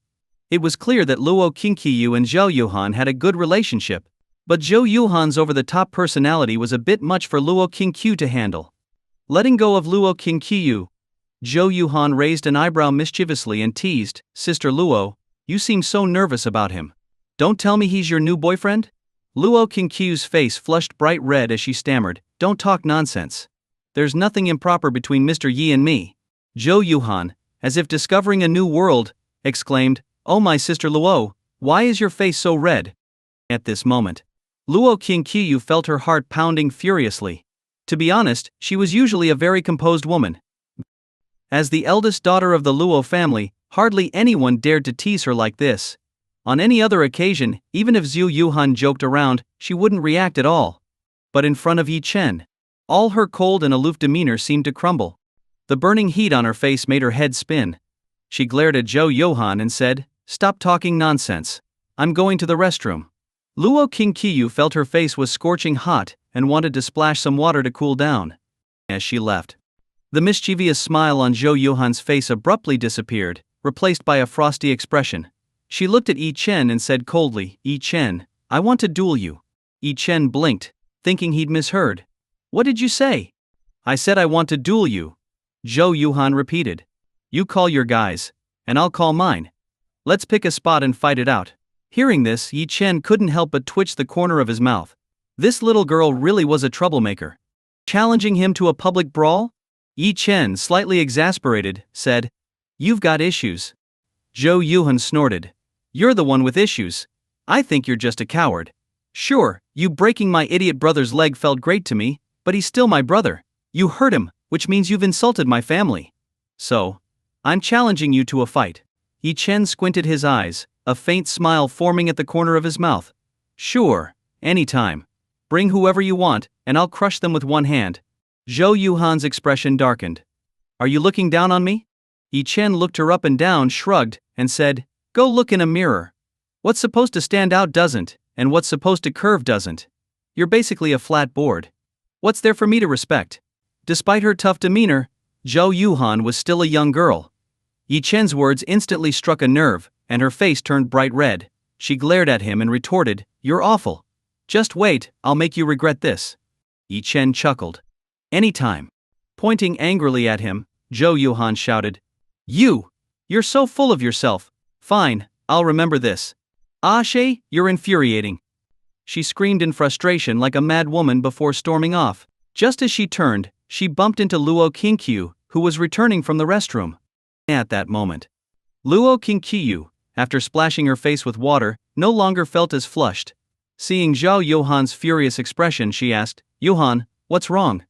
S1: It was clear that Luo Qinqiu and Zhou Yuhan had a good relationship, but Zhou Yuhan's over-the-top personality was a bit much for Luo Qinqiu to handle. Letting go of Luo Qinqiu, Zhou Yuhan raised an eyebrow mischievously and teased, "Sister Luo, you seem so nervous about him. Don't tell me he's your new boyfriend?" Luo Qinqiu's face flushed bright red as she stammered, "Don't talk nonsense. There's nothing improper between Mr. Yi and me." Zhou Yuhan, as if discovering a new world, exclaimed, "Oh my sister Luo, why is your face so red?" At this moment, Luo Qinqiu felt her heart pounding furiously. To be honest, she was usually a very composed woman. As the eldest daughter of the Luo family, hardly anyone dared to tease her like this. On any other occasion, even if Zhu Yuhan joked around, she wouldn't react at all. But in front of Yi Chen, all her cold and aloof demeanor seemed to crumble. The burning heat on her face made her head spin. She glared at Zhou Johan and said, "Stop talking nonsense. I'm going to the restroom." Luo Qingqiu felt her face was scorching hot and wanted to splash some water to cool down. As she left, the mischievous smile on Zhou Johan's face abruptly disappeared, replaced by a frosty expression. She looked at Yi Chen and said coldly, "Yi Chen, I want to duel you." Yi Chen blinked, thinking he'd misheard. "What did you say?" "I said I want to duel you," Zhou Yuhan repeated. "You call your guys, and I'll call mine. Let's pick a spot and fight it out." Hearing this, Yi Chen couldn't help but twitch the corner of his mouth. This little girl really was a troublemaker. Challenging him to a public brawl? Yi Chen, slightly exasperated, said, "You've got issues." Zhou Yuhan snorted. "You're the one with issues. I think you're just a coward. Sure, you breaking my idiot brother's leg felt great to me, but he's still my brother. You hurt him, which means you've insulted my family. So, I'm challenging you to a fight." Yi Chen squinted his eyes, a faint smile forming at the corner of his mouth. "Sure, anytime. Bring whoever you want, and I'll crush them with one hand." Zhou Yuhan's expression darkened. "Are you looking down on me?" Yi Chen looked her up and down, shrugged, and said, "Go look in a mirror. What's supposed to stand out doesn't, and what's supposed to curve doesn't. You're basically a flat board. What's there for me to respect?" Despite her tough demeanor, Zhou Yuhan was still a young girl. Yi Chen's words instantly struck a nerve, and her face turned bright red. She glared at him and retorted, "You're awful. Just wait, I'll make you regret this." Yi Chen chuckled. "Anytime." Pointing angrily at him, Zhou Yuhan shouted, You're so full of yourself. Fine, I'll remember this. Ashe, you're infuriating." She screamed in frustration like a mad woman before storming off. Just as she turned, she bumped into Luo Qingqiu, who was returning from the restroom. At that moment, Luo Qingqiu, after splashing her face with water, no longer felt as flushed. Seeing Zhou Yuhan's furious expression, she asked, "Yuhan, what's wrong?"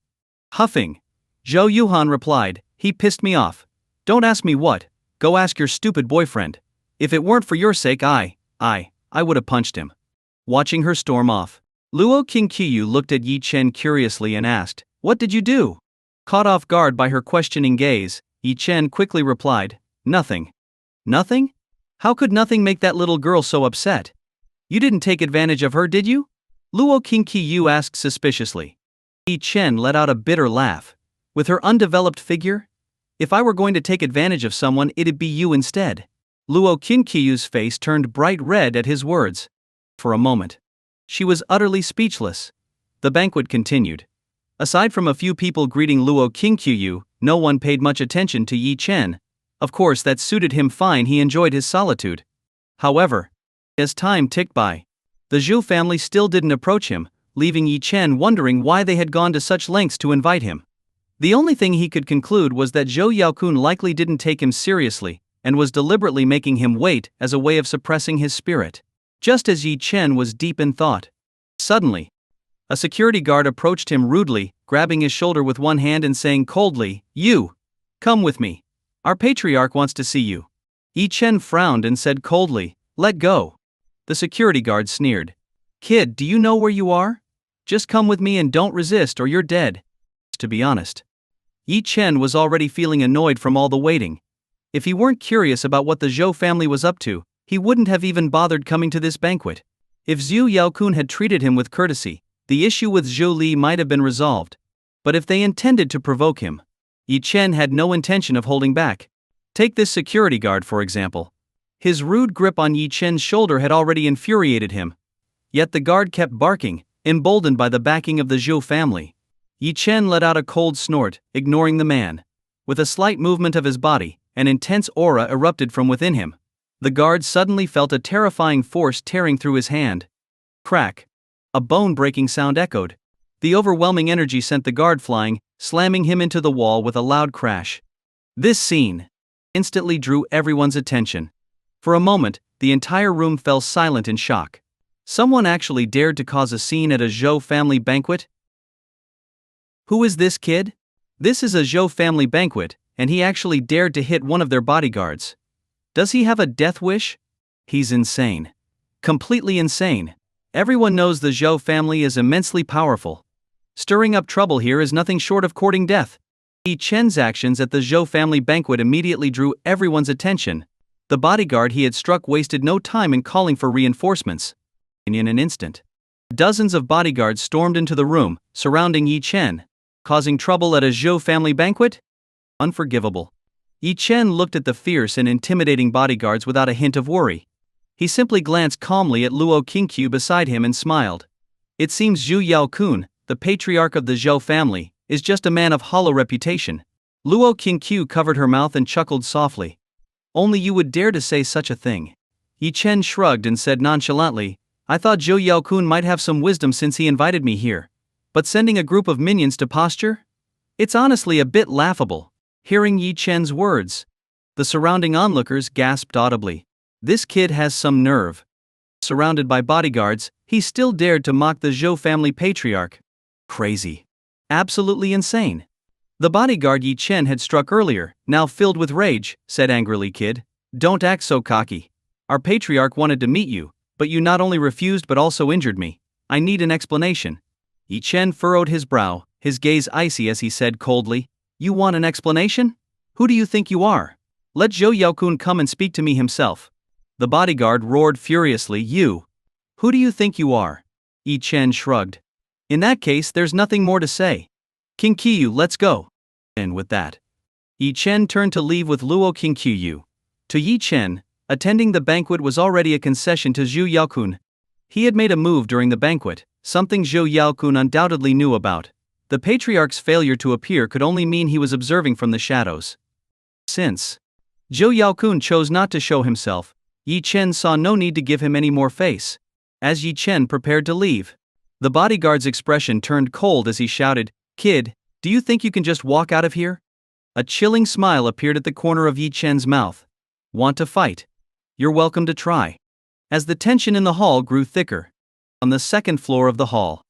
S1: Huffing, Zhou Yuhan replied, "He pissed me off." "Don't ask me what, go ask your stupid boyfriend. If it weren't for your sake I would have punched him." Watching her storm off, Luo Qingqiu looked at Yi Chen curiously and asked, "What did you do?" Caught off guard by her questioning gaze, Yi Chen quickly replied, "Nothing." "Nothing? How could nothing make that little girl so upset? You didn't take advantage of her, did you?" Luo Qingqiu asked suspiciously. Yi Chen let out a bitter laugh. With her undeveloped figure? If I were going to take advantage of someone, it'd be you instead. Luo Qingqiu's face turned bright red at his words. For a moment, she was utterly speechless. The banquet continued. Aside from a few people greeting Luo Qingqiu, no one paid much attention to Yi Chen. Of course, that suited him fine, he enjoyed his solitude. However, as time ticked by, the Zhou family still didn't approach him, leaving Yi Chen wondering why they had gone to such lengths to invite him. The only thing he could conclude was that Zhou Yaokun likely didn't take him seriously, and was deliberately making him wait as a way of suppressing his spirit. Just as Yi Chen was deep in thought, suddenly, a security guard approached him rudely, grabbing his shoulder with one hand and saying coldly, "You! Come with me. Our patriarch wants to see you." Yi Chen frowned and said coldly, "Let go." The security guard sneered. "Kid, do you know where you are? Just come with me and don't resist or you're dead." To be honest, Yi Chen was already feeling annoyed from all the waiting. If he weren't curious about what the Zhou family was up to, he wouldn't have even bothered coming to this banquet. If Zhu Yaokun had treated him with courtesy, the issue with Zhou Li might have been resolved. But if they intended to provoke him, Yi Chen had no intention of holding back. Take this security guard for example. His rude grip on Yi Chen's shoulder had already infuriated him. Yet the guard kept barking, emboldened by the backing of the Zhou family. Yi Chen let out a cold snort, ignoring the man. With a slight movement of his body, an intense aura erupted from within him. The guard suddenly felt a terrifying force tearing through his hand. Crack! A bone-breaking sound echoed. The overwhelming energy sent the guard flying, slamming him into the wall with a loud crash. This scene instantly drew everyone's attention. For a moment, the entire room fell silent in shock. Someone actually dared to cause a scene at a Zhou family banquet? Who is this kid? This is a Zhou family banquet, and he actually dared to hit one of their bodyguards. Does he have a death wish? He's insane. Completely insane. Everyone knows the Zhou family is immensely powerful. Stirring up trouble here is nothing short of courting death. Yi Chen's actions at the Zhou family banquet immediately drew everyone's attention. The bodyguard he had struck wasted no time in calling for reinforcements. In an instant, dozens of bodyguards stormed into the room, surrounding Yi Chen. Causing trouble at a Zhou family banquet? Unforgivable. Yi Chen looked at the fierce and intimidating bodyguards without a hint of worry. He simply glanced calmly at Luo Qingqiu beside him and smiled. It seems Zhu Yaokun, the patriarch of the Zhou family, is just a man of hollow reputation. Luo Qingqiu covered her mouth and chuckled softly. Only you would dare to say such a thing. Yi Chen shrugged and said nonchalantly, I thought Zhou Yaokun might have some wisdom since he invited me here. But sending a group of minions to posture? It's honestly a bit laughable. Hearing Yi Chen's words, the surrounding onlookers gasped audibly. This kid has some nerve. Surrounded by bodyguards, he still dared to mock the Zhou family patriarch. Crazy. Absolutely insane. The bodyguard Yi Chen had struck earlier, now filled with rage, said angrily, Kid, don't act so cocky. Our patriarch wanted to meet you, but you not only refused but also injured me. I need an explanation. Yi Chen furrowed his brow, his gaze icy as he said coldly, You want an explanation? Who do you think you are? Let Zhou Yaokun come and speak to me himself. The bodyguard roared furiously, You! Who do you think you are? Yi Chen shrugged. In that case, there's nothing more to say. Qingqiu, let's go. And with that, Yi Chen turned to leave with Luo Qingqiu. To Yi Chen, attending the banquet was already a concession to Zhu Yaokun. He had made a move during the banquet, something Zhou Yaokun undoubtedly knew about. The patriarch's failure to appear could only mean he was observing from the shadows. Since Zhou Yaokun chose not to show himself, Yi Chen saw no need to give him any more face. As Yi Chen prepared to leave, the bodyguard's expression turned cold as he shouted, Kid, do you think you can just walk out of here? A chilling smile appeared at the corner of Yi Chen's mouth. Want to fight? You're welcome to try. As the tension in the hall grew thicker, on the second floor of the hall,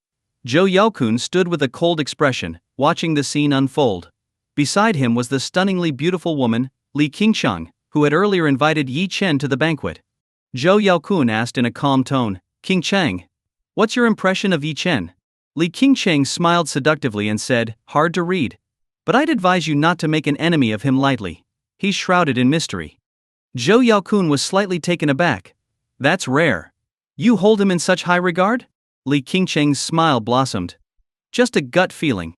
S1: Zhou Yaokun stood with a cold expression, watching the scene unfold. Beside him was the stunningly beautiful woman, Li Qingchang, who had earlier invited Yi Chen to the banquet. Zhou Yaokun asked in a calm tone, Qingchang, what's your impression of Yi Chen? Li Qingchang smiled seductively and said, Hard to read. But I'd advise you not to make an enemy of him lightly. He's shrouded in mystery. Zhou Yaokun was slightly taken aback. That's rare. You hold him in such high regard? Li Qingchang's smile blossomed. Just a gut feeling.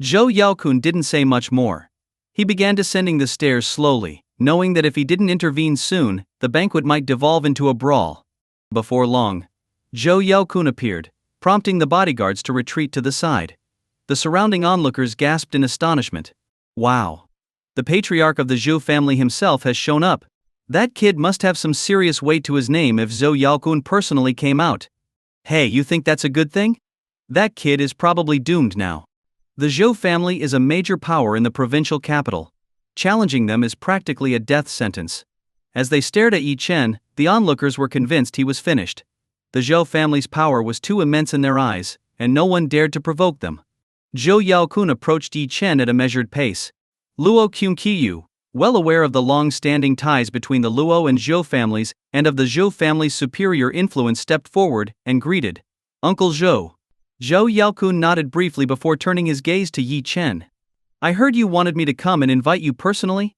S1: Zhou Yaokun didn't say much more. He began descending the stairs slowly, knowing that if he didn't intervene soon, the banquet might devolve into a brawl. Before long, Zhou Yaokun appeared, prompting the bodyguards to retreat to the side. The surrounding onlookers gasped in astonishment. Wow! The patriarch of the Zhou family himself has shown up. That kid must have some serious weight to his name if Zhou Yaokun personally came out. Hey, you think that's a good thing? That kid is probably doomed now. The Zhou family is a major power in the provincial capital. Challenging them is practically a death sentence. As they stared at Yi Chen, the onlookers were convinced he was finished. The Zhou family's power was too immense in their eyes, and no one dared to provoke them. Zhou Yaokun approached Yi Chen at a measured pace. Luo Qingqiu, well aware of the long-standing ties between the Luo and Zhou families and of the Zhou family's superior influence, stepped forward and greeted. Uncle Zhou. Zhou Yaokun nodded briefly before turning his gaze to Yi Chen. I heard you wanted me to come and invite you personally?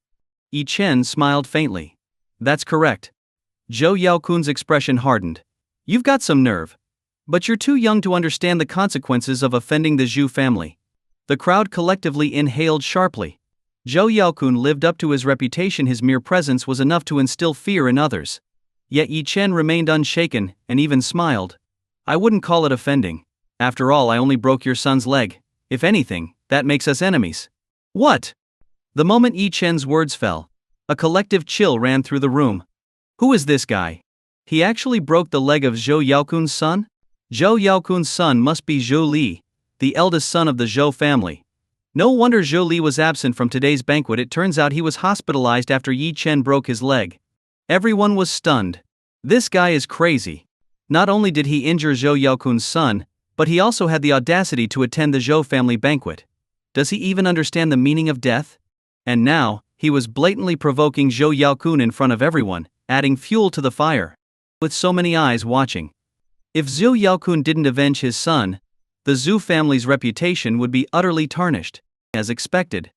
S1: Yi Chen smiled faintly. That's correct. Zhou Yaokun's expression hardened. You've got some nerve. But you're too young to understand the consequences of offending the Zhou family. The crowd collectively inhaled sharply. Zhou Yaokun lived up to his reputation. His mere presence was enough to instill fear in others. Yet Yi Chen remained unshaken and even smiled. I wouldn't call it offending. After all, I only broke your son's leg. If anything, that makes us enemies. What? The moment Yi Chen's words fell, a collective chill ran through the room. Who is this guy? He actually broke the leg of Zhou Yaokun's son? Zhou Yaokun's son must be Zhou Li, the eldest son of the Zhou family. No wonder Zhou Li was absent from today's banquet. It turns out he was hospitalized after Yi Chen broke his leg. Everyone was stunned. This guy is crazy. Not only did he injure Zhou Yaokun's son, but he also had the audacity to attend the Zhou family banquet. Does he even understand the meaning of death? And now, he was blatantly provoking Zhou Yaokun in front of everyone, adding fuel to the fire. With so many eyes watching, if Zhou Yaokun didn't avenge his son, the Zhou family's reputation would be utterly tarnished. As expected,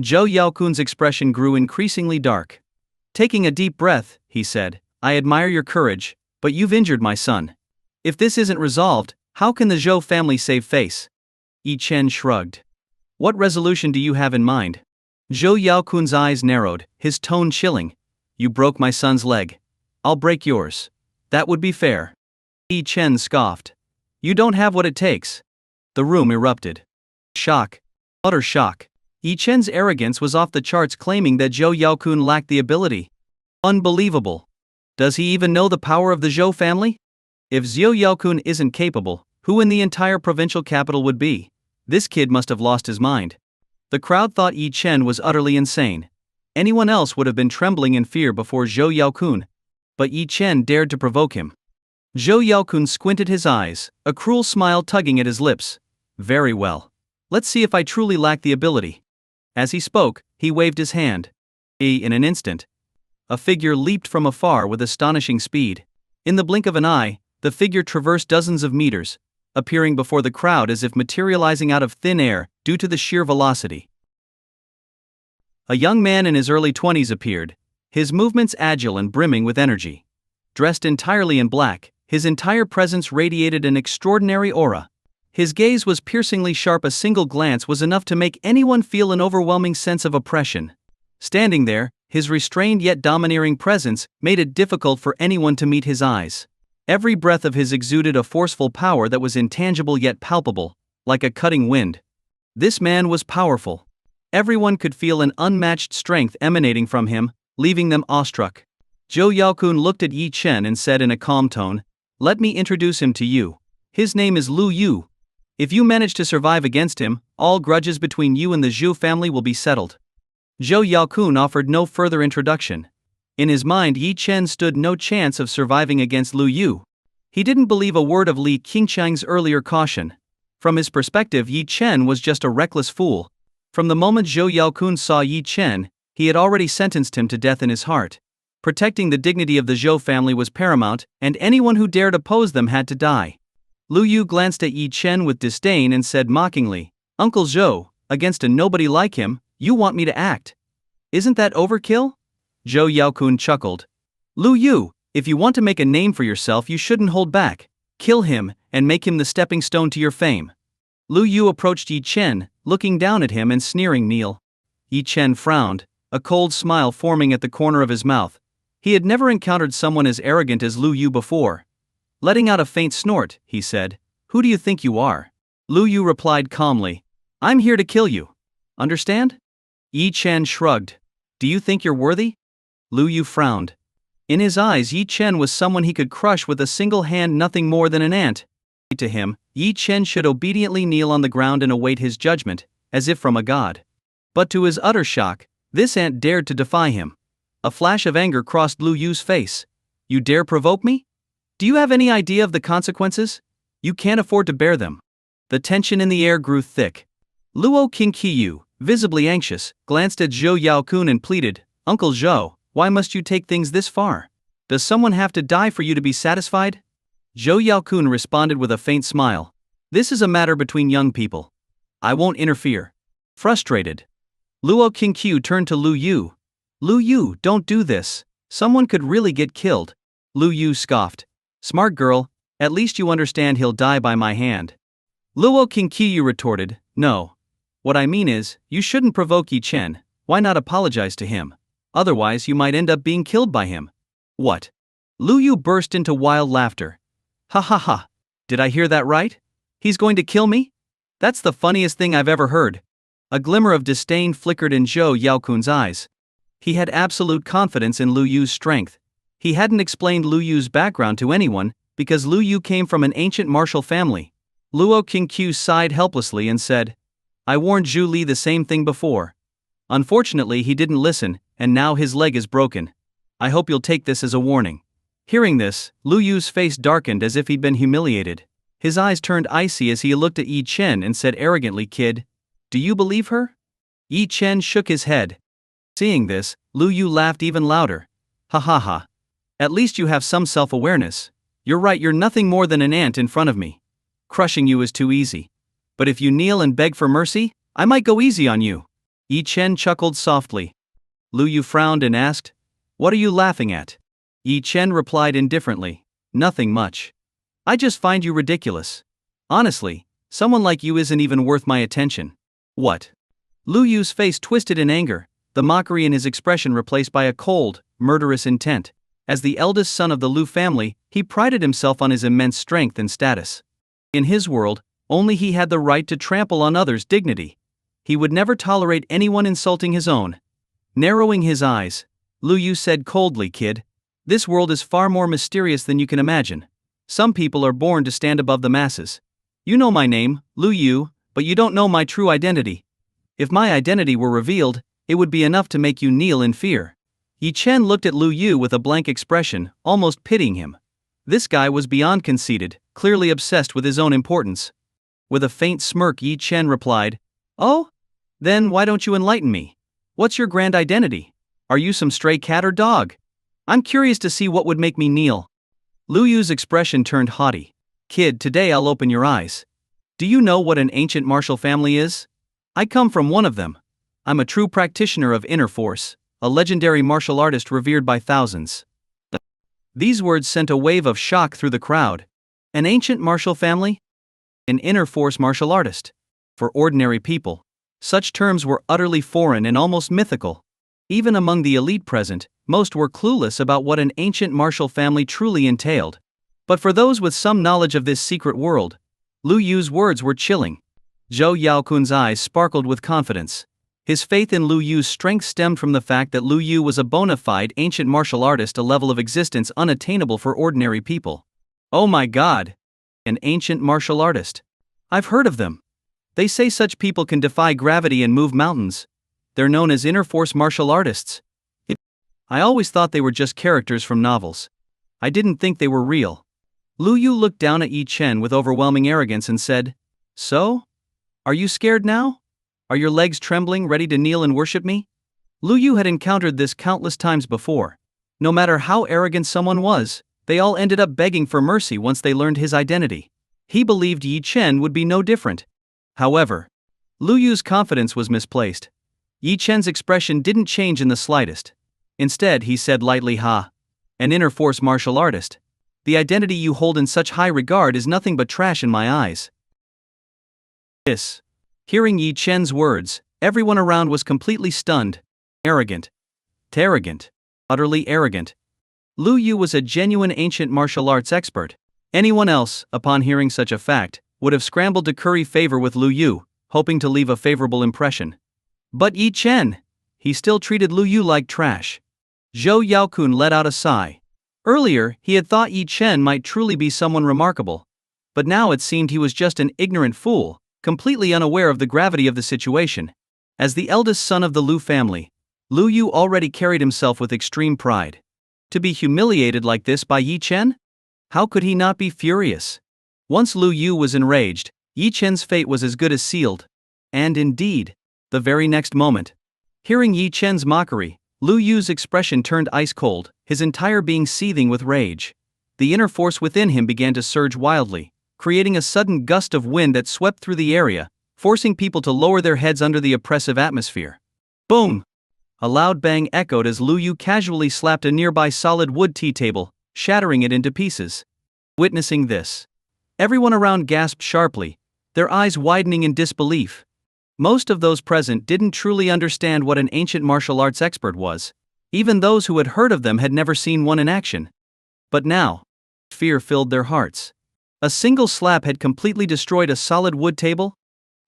S1: Zhou Yaokun's expression grew increasingly dark. Taking a deep breath, he said, I admire your courage, but you've injured my son. If this isn't resolved, how can the Zhou family save face? Yi Chen shrugged. What resolution do you have in mind? Zhou Yaokun's eyes narrowed, his tone chilling. You broke my son's leg. I'll break yours. That would be fair. Yi Chen scoffed. You don't have what it takes. The room erupted. Shock. Utter shock. Yi Chen's arrogance was off the charts, claiming that Zhou Yaokun lacked the ability. Unbelievable. Does he even know the power of the Zhou family? If Zhou Yaokun isn't capable, who in the entire provincial capital would be? This kid must have lost his mind. The crowd thought Yi Chen was utterly insane. Anyone else would have been trembling in fear before Zhou Yaokun. But Yi Chen dared to provoke him. Zhou Yaokun squinted his eyes, a cruel smile tugging at his lips. Very well. Let's see if I truly lack the ability. As he spoke, he waved his hand. In an instant, a figure leaped from afar with astonishing speed. In the blink of an eye, the figure traversed dozens of meters, appearing before the crowd as if materializing out of thin air due to the sheer velocity. A young man in his early 20s appeared, his movements agile and brimming with energy. Dressed entirely in black, his entire presence radiated an extraordinary aura. His gaze was piercingly sharp. A single glance was enough to make anyone feel an overwhelming sense of oppression. Standing there, his restrained yet domineering presence made it difficult for anyone to meet his eyes. Every breath of his exuded a forceful power that was intangible yet palpable, like a cutting wind. This man was powerful. Everyone could feel an unmatched strength emanating from him, leaving them awestruck. Zhou Yaokun looked at Yi Chen and said in a calm tone, Let me introduce him to you. His name is Lu Yu. If you manage to survive against him, all grudges between you and the Zhou family will be settled. Zhou Yaokun offered no further introduction. In his mind, Yi Chen stood no chance of surviving against Lu Yu. He didn't believe a word of Li Qingchang's earlier caution. From his perspective, Yi Chen was just a reckless fool. From the moment Zhou Yaokun saw Yi Chen, he had already sentenced him to death in his heart. Protecting the dignity of the Zhou family was paramount, and anyone who dared oppose them had to die. Lu Yu glanced at Yi Chen with disdain and said mockingly, Uncle Zhou, against a nobody like him, you want me to act? Isn't that overkill? Zhou Yaokun chuckled. Lu Yu, if you want to make a name for yourself, you shouldn't hold back. Kill him, and make him the stepping stone to your fame. Lu Yu approached Yi Chen, looking down at him and sneering. Kneel. Yi Chen frowned, a cold smile forming at the corner of his mouth. He had never encountered someone as arrogant as Lu Yu before. Letting out a faint snort, he said, Who do you think you are? Lu Yu replied calmly, I'm here to kill you. Understand? Yi Chen shrugged. Do you think you're worthy? Lu Yu frowned. In his eyes, Yi Chen was someone he could crush with a single hand, nothing more than an ant. To him, Yi Chen should obediently kneel on the ground and await his judgment, as if from a god. But to his utter shock, this ant dared to defy him. A flash of anger crossed Lu Yu's face. You dare provoke me? Do you have any idea of the consequences? You can't afford to bear them. The tension in the air grew thick. Luo Qingqiu, visibly anxious, glanced at Zhou Yaokun and pleaded, Uncle Zhou, why must you take things this far? Does someone have to die for you to be satisfied? Zhou Yaokun responded with a faint smile. This is a matter between young people. I won't interfere. Frustrated, Luo Qingqiu turned to Lu Yu. Lu Yu, don't do this. Someone could really get killed. Lu Yu scoffed. Smart girl, at least you understand he'll die by my hand. Luo Qingqiu retorted, No. What I mean is, you shouldn't provoke Yi Chen. Why not apologize to him? Otherwise you might end up being killed by him. What? Lu Yu burst into wild laughter. Ha ha ha. Did I hear that right? He's going to kill me? That's the funniest thing I've ever heard. A glimmer of disdain flickered in Zhou Yaokun's eyes. He had absolute confidence in Lu Yu's strength. He hadn't explained Lu Yu's background to anyone, because Lu Yu came from an ancient martial family. Luo Qingqiu sighed helplessly and said, I warned Zhu Li the same thing before. Unfortunately he didn't listen, and now his leg is broken. I hope you'll take this as a warning. Hearing this, Lu Yu's face darkened as if he'd been humiliated. His eyes turned icy as he looked at Yi Chen and said arrogantly, Kid, do you believe her? Yi Chen shook his head. Seeing this, Lu Yu laughed even louder. Ha ha ha. At least you have some self-awareness. You're right, you're nothing more than an ant in front of me. Crushing you is too easy. But if you kneel and beg for mercy, I might go easy on you. Yi Chen chuckled softly. Lu Yu frowned and asked, "What are you laughing at?" Yi Chen replied indifferently, "Nothing much. I just find you ridiculous. Honestly, someone like you isn't even worth my attention." "What?" Lu Yu's face twisted in anger, the mockery in his expression replaced by a cold, murderous intent. As the eldest son of the Lu family, he prided himself on his immense strength and status. In his world, only he had the right to trample on others' dignity. He would never tolerate anyone insulting his own. Narrowing his eyes, Lu Yu said coldly, "Kid, this world is far more mysterious than you can imagine. Some people are born to stand above the masses. You know my name, Lu Yu, but you don't know my true identity. If my identity were revealed, it would be enough to make you kneel in fear." Yi Chen looked at Lu Yu with a blank expression, almost pitying him. This guy was beyond conceited, clearly obsessed with his own importance. With a faint smirk, Yi Chen replied, "Oh? Then why don't you enlighten me? What's your grand identity? Are you some stray cat or dog? I'm curious to see what would make me kneel." Lu Yu's expression turned haughty. "Kid, today I'll open your eyes. Do you know what an ancient martial family is? I come from one of them. I'm a true practitioner of inner force, a legendary martial artist revered by thousands." These words sent a wave of shock through the crowd. An ancient martial family? An inner force martial artist? For ordinary people, such terms were utterly foreign and almost mythical. Even among the elite present, most were clueless about what an ancient martial family truly entailed. But for those with some knowledge of this secret world, Lu Yu's words were chilling. Zhou Yaokun's eyes sparkled with confidence. His faith in Lu Yu's strength stemmed from the fact that Lu Yu was a bona fide ancient martial artist, a level of existence unattainable for ordinary people. "Oh my God! An ancient martial artist. I've heard of them. They say such people can defy gravity and move mountains. They're known as inner force martial artists. I always thought they were just characters from novels. I didn't think they were real." Lu Yu looked down at Yi Chen with overwhelming arrogance and said, "So? Are you scared now? Are your legs trembling, ready to kneel and worship me?" Lu Yu had encountered this countless times before. No matter how arrogant someone was, they all ended up begging for mercy once they learned his identity. He believed Yi Chen would be no different. However, Lu Yu's confidence was misplaced. Yi Chen's expression didn't change in the slightest. Instead, he said lightly, "An inner force martial artist. The identity you hold in such high regard is nothing but trash in my eyes." This. Hearing Yi Chen's words, everyone around was completely stunned. Arrogant. Arrogant. Utterly arrogant. Lu Yu was a genuine ancient martial arts expert. Anyone else, upon hearing such a fact, would have scrambled to curry favor with Lu Yu, hoping to leave a favorable impression. But Yi Chen, he still treated Lu Yu like trash. Zhou Yaokun let out a sigh. Earlier, he had thought Yi Chen might truly be someone remarkable. But now it seemed he was just an ignorant fool, completely unaware of the gravity of the situation. As the eldest son of the Lu family, Lu Yu already carried himself with extreme pride. To be humiliated like this by Yi Chen? How could he not be furious? Once Lu Yu was enraged, Yi Chen's fate was as good as sealed. And indeed, the very next moment, hearing Yi Chen's mockery, Lu Yu's expression turned ice cold, his entire being seething with rage. The inner force within him began to surge wildly, creating a sudden gust of wind that swept through the area, forcing people to lower their heads under the oppressive atmosphere. Boom! A loud bang echoed as Lu Yu casually slapped a nearby solid wood tea table, shattering it into pieces. Witnessing this, everyone around gasped sharply, their eyes widening in disbelief. Most of those present didn't truly understand what an ancient martial arts expert was. Even those who had heard of them had never seen one in action. But now, fear filled their hearts. A single slap had completely destroyed a solid wood table?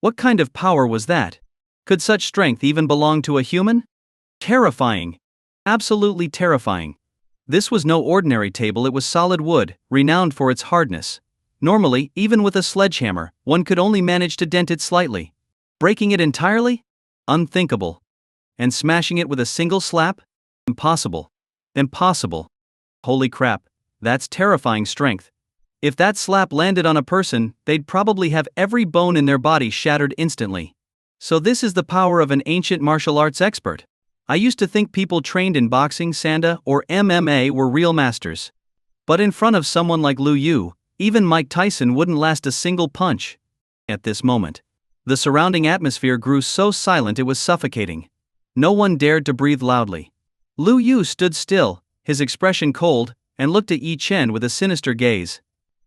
S1: What kind of power was that? Could such strength even belong to a human? Terrifying. Absolutely terrifying. This was no ordinary table, it was solid wood, renowned for its hardness. Normally, even with a sledgehammer, one could only manage to dent it slightly. Breaking it entirely? Unthinkable. And smashing it with a single slap? Impossible. Impossible. Holy crap, that's terrifying strength. If that slap landed on a person, they'd probably have every bone in their body shattered instantly. So this is the power of an ancient martial arts expert. I used to think people trained in boxing, sanda, or MMA were real masters. But in front of someone like Lu Yu, even Mike Tyson wouldn't last a single punch. At this moment, The surrounding atmosphere grew so silent it was suffocating. No one dared to breathe loudly. Lu Yu stood still, his expression cold, and looked at Yi Chen with a sinister gaze.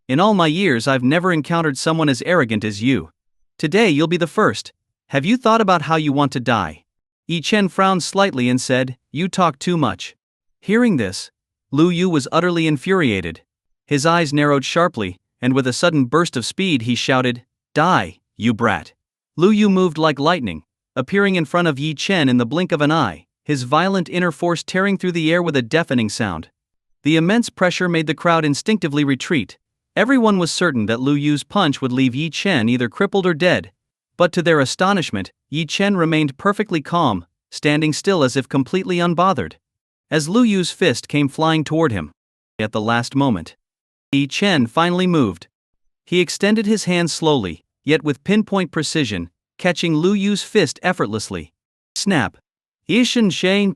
S1: In all my years I've never encountered someone as arrogant as you. Today you'll be the first. Have you thought about how you want to die? Yi Chen frowned slightly and said, "You talk too much." Hearing this, Lu Yu was utterly infuriated. His eyes narrowed sharply, and with a sudden burst of speed he shouted, "Die, you brat." Lu Yu moved like lightning, appearing in front of Yi Chen in the blink of an eye, his violent inner force tearing through the air with a deafening sound. The immense pressure made the crowd instinctively retreat. Everyone was certain that Lu Yu's punch would leave Yi Chen either crippled or dead. But to their astonishment, Yi Chen remained perfectly calm, standing still as if completely unbothered. As Lu Yu's fist came flying toward him, at the last moment, Yi Chen finally moved. He extended his hand slowly, yet with pinpoint precision, catching Lu Yu's fist effortlessly. Snap! Yishan Shane!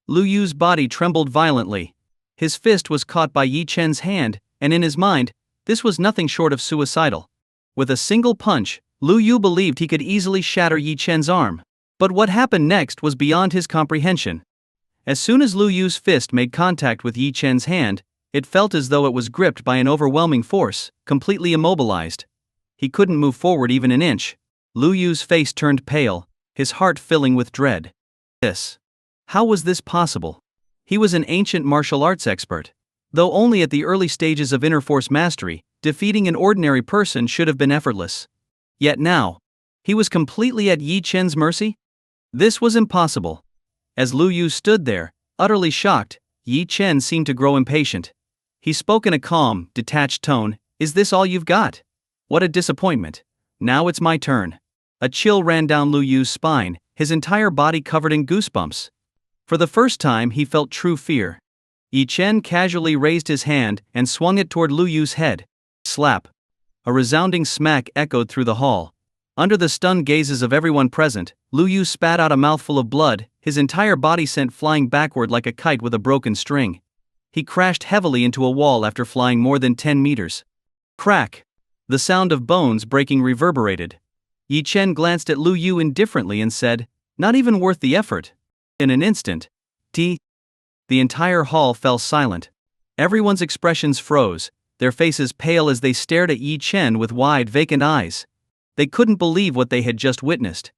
S1: Lu Yu's body trembled violently. His fist was caught by Yi Chen's hand, and in his mind, this was nothing short of suicidal. With a single punch, Lu Yu believed he could easily shatter Yi Chen's arm. But what happened next was beyond his comprehension. As soon as Lu Yu's fist made contact with Yi Chen's hand, it felt as though it was gripped by an overwhelming force, completely immobilized. He couldn't move forward even an inch. Lu Yu's face turned pale, his heart filling with dread. How was this possible? He was an ancient martial arts expert. Though only at the early stages of inner force mastery, defeating an ordinary person should have been effortless. Yet now, he was completely at Yi Chen's mercy? This was impossible. As Lu Yu stood there, utterly shocked, Yi Chen seemed to grow impatient. He spoke in a calm, detached tone, "Is this all you've got? What a disappointment. Now it's my turn." A chill ran down Lu Yu's spine, his entire body covered in goosebumps. For the first time he felt true fear. Yi Chen casually raised his hand and swung it toward Lu Yu's head. Slap! A resounding smack echoed through the hall. Under the stunned gazes of everyone present, Lu Yu spat out a mouthful of blood, his entire body sent flying backward like a kite with a broken string. He crashed heavily into a wall after flying more than 10 meters. Crack! The sound of bones breaking reverberated. Yi Chen glanced at Lu Yu indifferently and said, "Not even worth the effort." In an instant, the entire hall fell silent. Everyone's expressions froze, their faces pale as they stared at Yi Chen with wide, vacant eyes. They couldn't believe what they had just witnessed.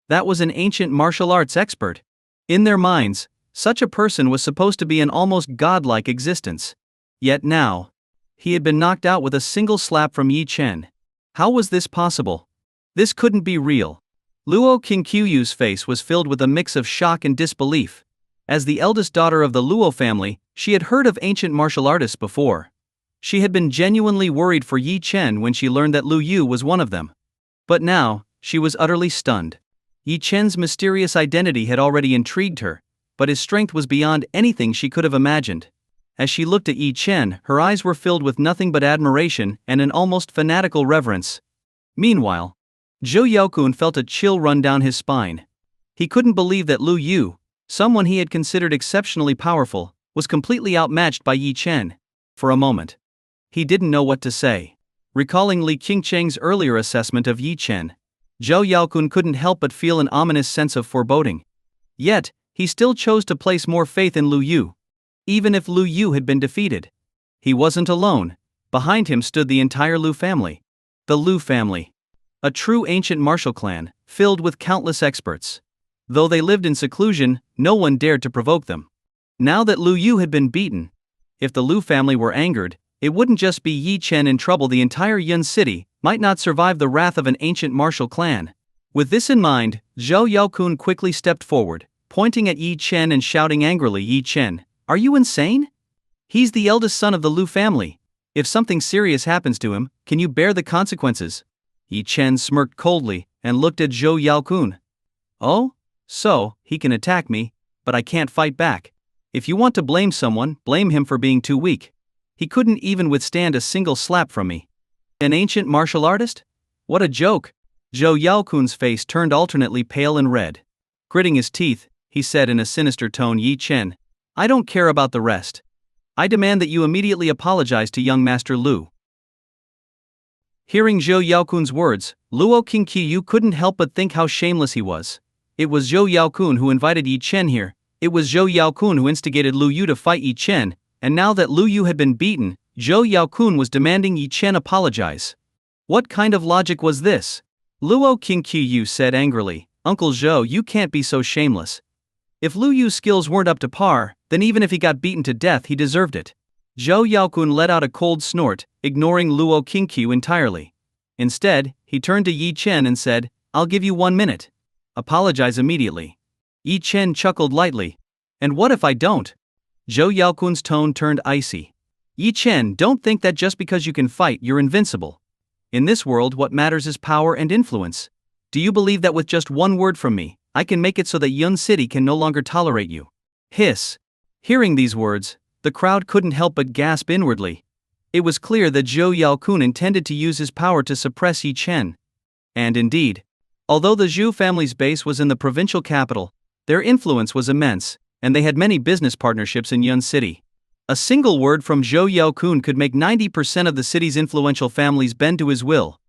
S1: That was an ancient martial arts expert. In their minds, such a person was supposed to be an almost godlike existence. Yet now, he had been knocked out with a single slap from Yi Chen. How was this possible? This couldn't be real. Luo Qingqiuyu's face was filled with a mix of shock and disbelief. As the eldest daughter of the Luo family, she had heard of ancient martial artists before. She had been genuinely worried for Yi Chen when she learned that Lu Yu was one of them. But now, she was utterly stunned. Yi Chen's mysterious identity had already intrigued her, but his strength was beyond anything she could have imagined. As she looked at Yi Chen, her eyes were filled with nothing but admiration and an almost fanatical reverence. Meanwhile, Zhou Yaokun felt a chill run down his spine. He couldn't believe that Lu Yu, someone he had considered exceptionally powerful, was completely outmatched by Yi Chen. For a moment, he didn't know what to say. Recalling Li Qingcheng's earlier assessment of Yi Chen, Zhou Yaokun couldn't help but feel an ominous sense of foreboding. Yet, he still chose to place more faith in Lu Yu. Even if Lu Yu had been defeated, he wasn't alone. Behind him stood the entire Lu family. The Lu family. A true ancient martial clan, filled with countless experts. Though they lived in seclusion, no one dared to provoke them. Now that Lu Yu had been beaten, if the Lu family were angered, it wouldn't just be Yi Chen in trouble. The entire Yun city might not survive the wrath of an ancient martial clan. With this in mind, Zhou Yaokun quickly stepped forward, pointing at Yi Chen and shouting angrily, "Yi Chen, are you insane? He's the eldest son of the Lu family. If something serious happens to him, can you bear the consequences?" Yi Chen smirked coldly and looked at Zhou Yaokun. "Oh? So, he can attack me, but I can't fight back. If you want to blame someone, blame him for being too weak. He couldn't even withstand a single slap from me. An ancient martial artist? What a joke." Zhou Yaokun's face turned alternately pale and red. Gritting his teeth, he said in a sinister tone, "Yi Chen, I don't care about the rest. I demand that you immediately apologize to young Master Lu." Hearing Zhou Yaokun's words, Luo Qingqiu couldn't help but think how shameless he was. It was Zhou Yaokun who invited Yi Chen here, it was Zhou Yaokun who instigated Lu Yu to fight Yi Chen, and now that Lu Yu had been beaten, Zhou Yaokun was demanding Yi Chen apologize. What kind of logic was this? Luo Qingqiu said angrily, Uncle Zhou, you can't be so shameless. If Lu Yu's skills weren't up to par, then even if he got beaten to death he deserved it. Zhou Yaokun let out a cold snort, ignoring Luo Qingqiu entirely. Instead, he turned to Yi Chen and said, I'll give you 1 minute. Apologize immediately. Yi Chen chuckled lightly. And what if I don't? Zhou Yaokun's tone turned icy. Yi Chen, don't think that just because you can fight you're invincible. In this world what matters is power and influence. Do you believe that with just 1 word from me, I can make it so that Yun City can no longer tolerate you? Hiss. Hearing these words, the crowd couldn't help but gasp inwardly. It was clear that Zhou Yaokun intended to use his power to suppress Yi Chen. And indeed, although the Zhou family's base was in the provincial capital, their influence was immense, and they had many business partnerships in Yun City. A single word from Zhou Yaokun could make 90% of the city's influential families bend to his will.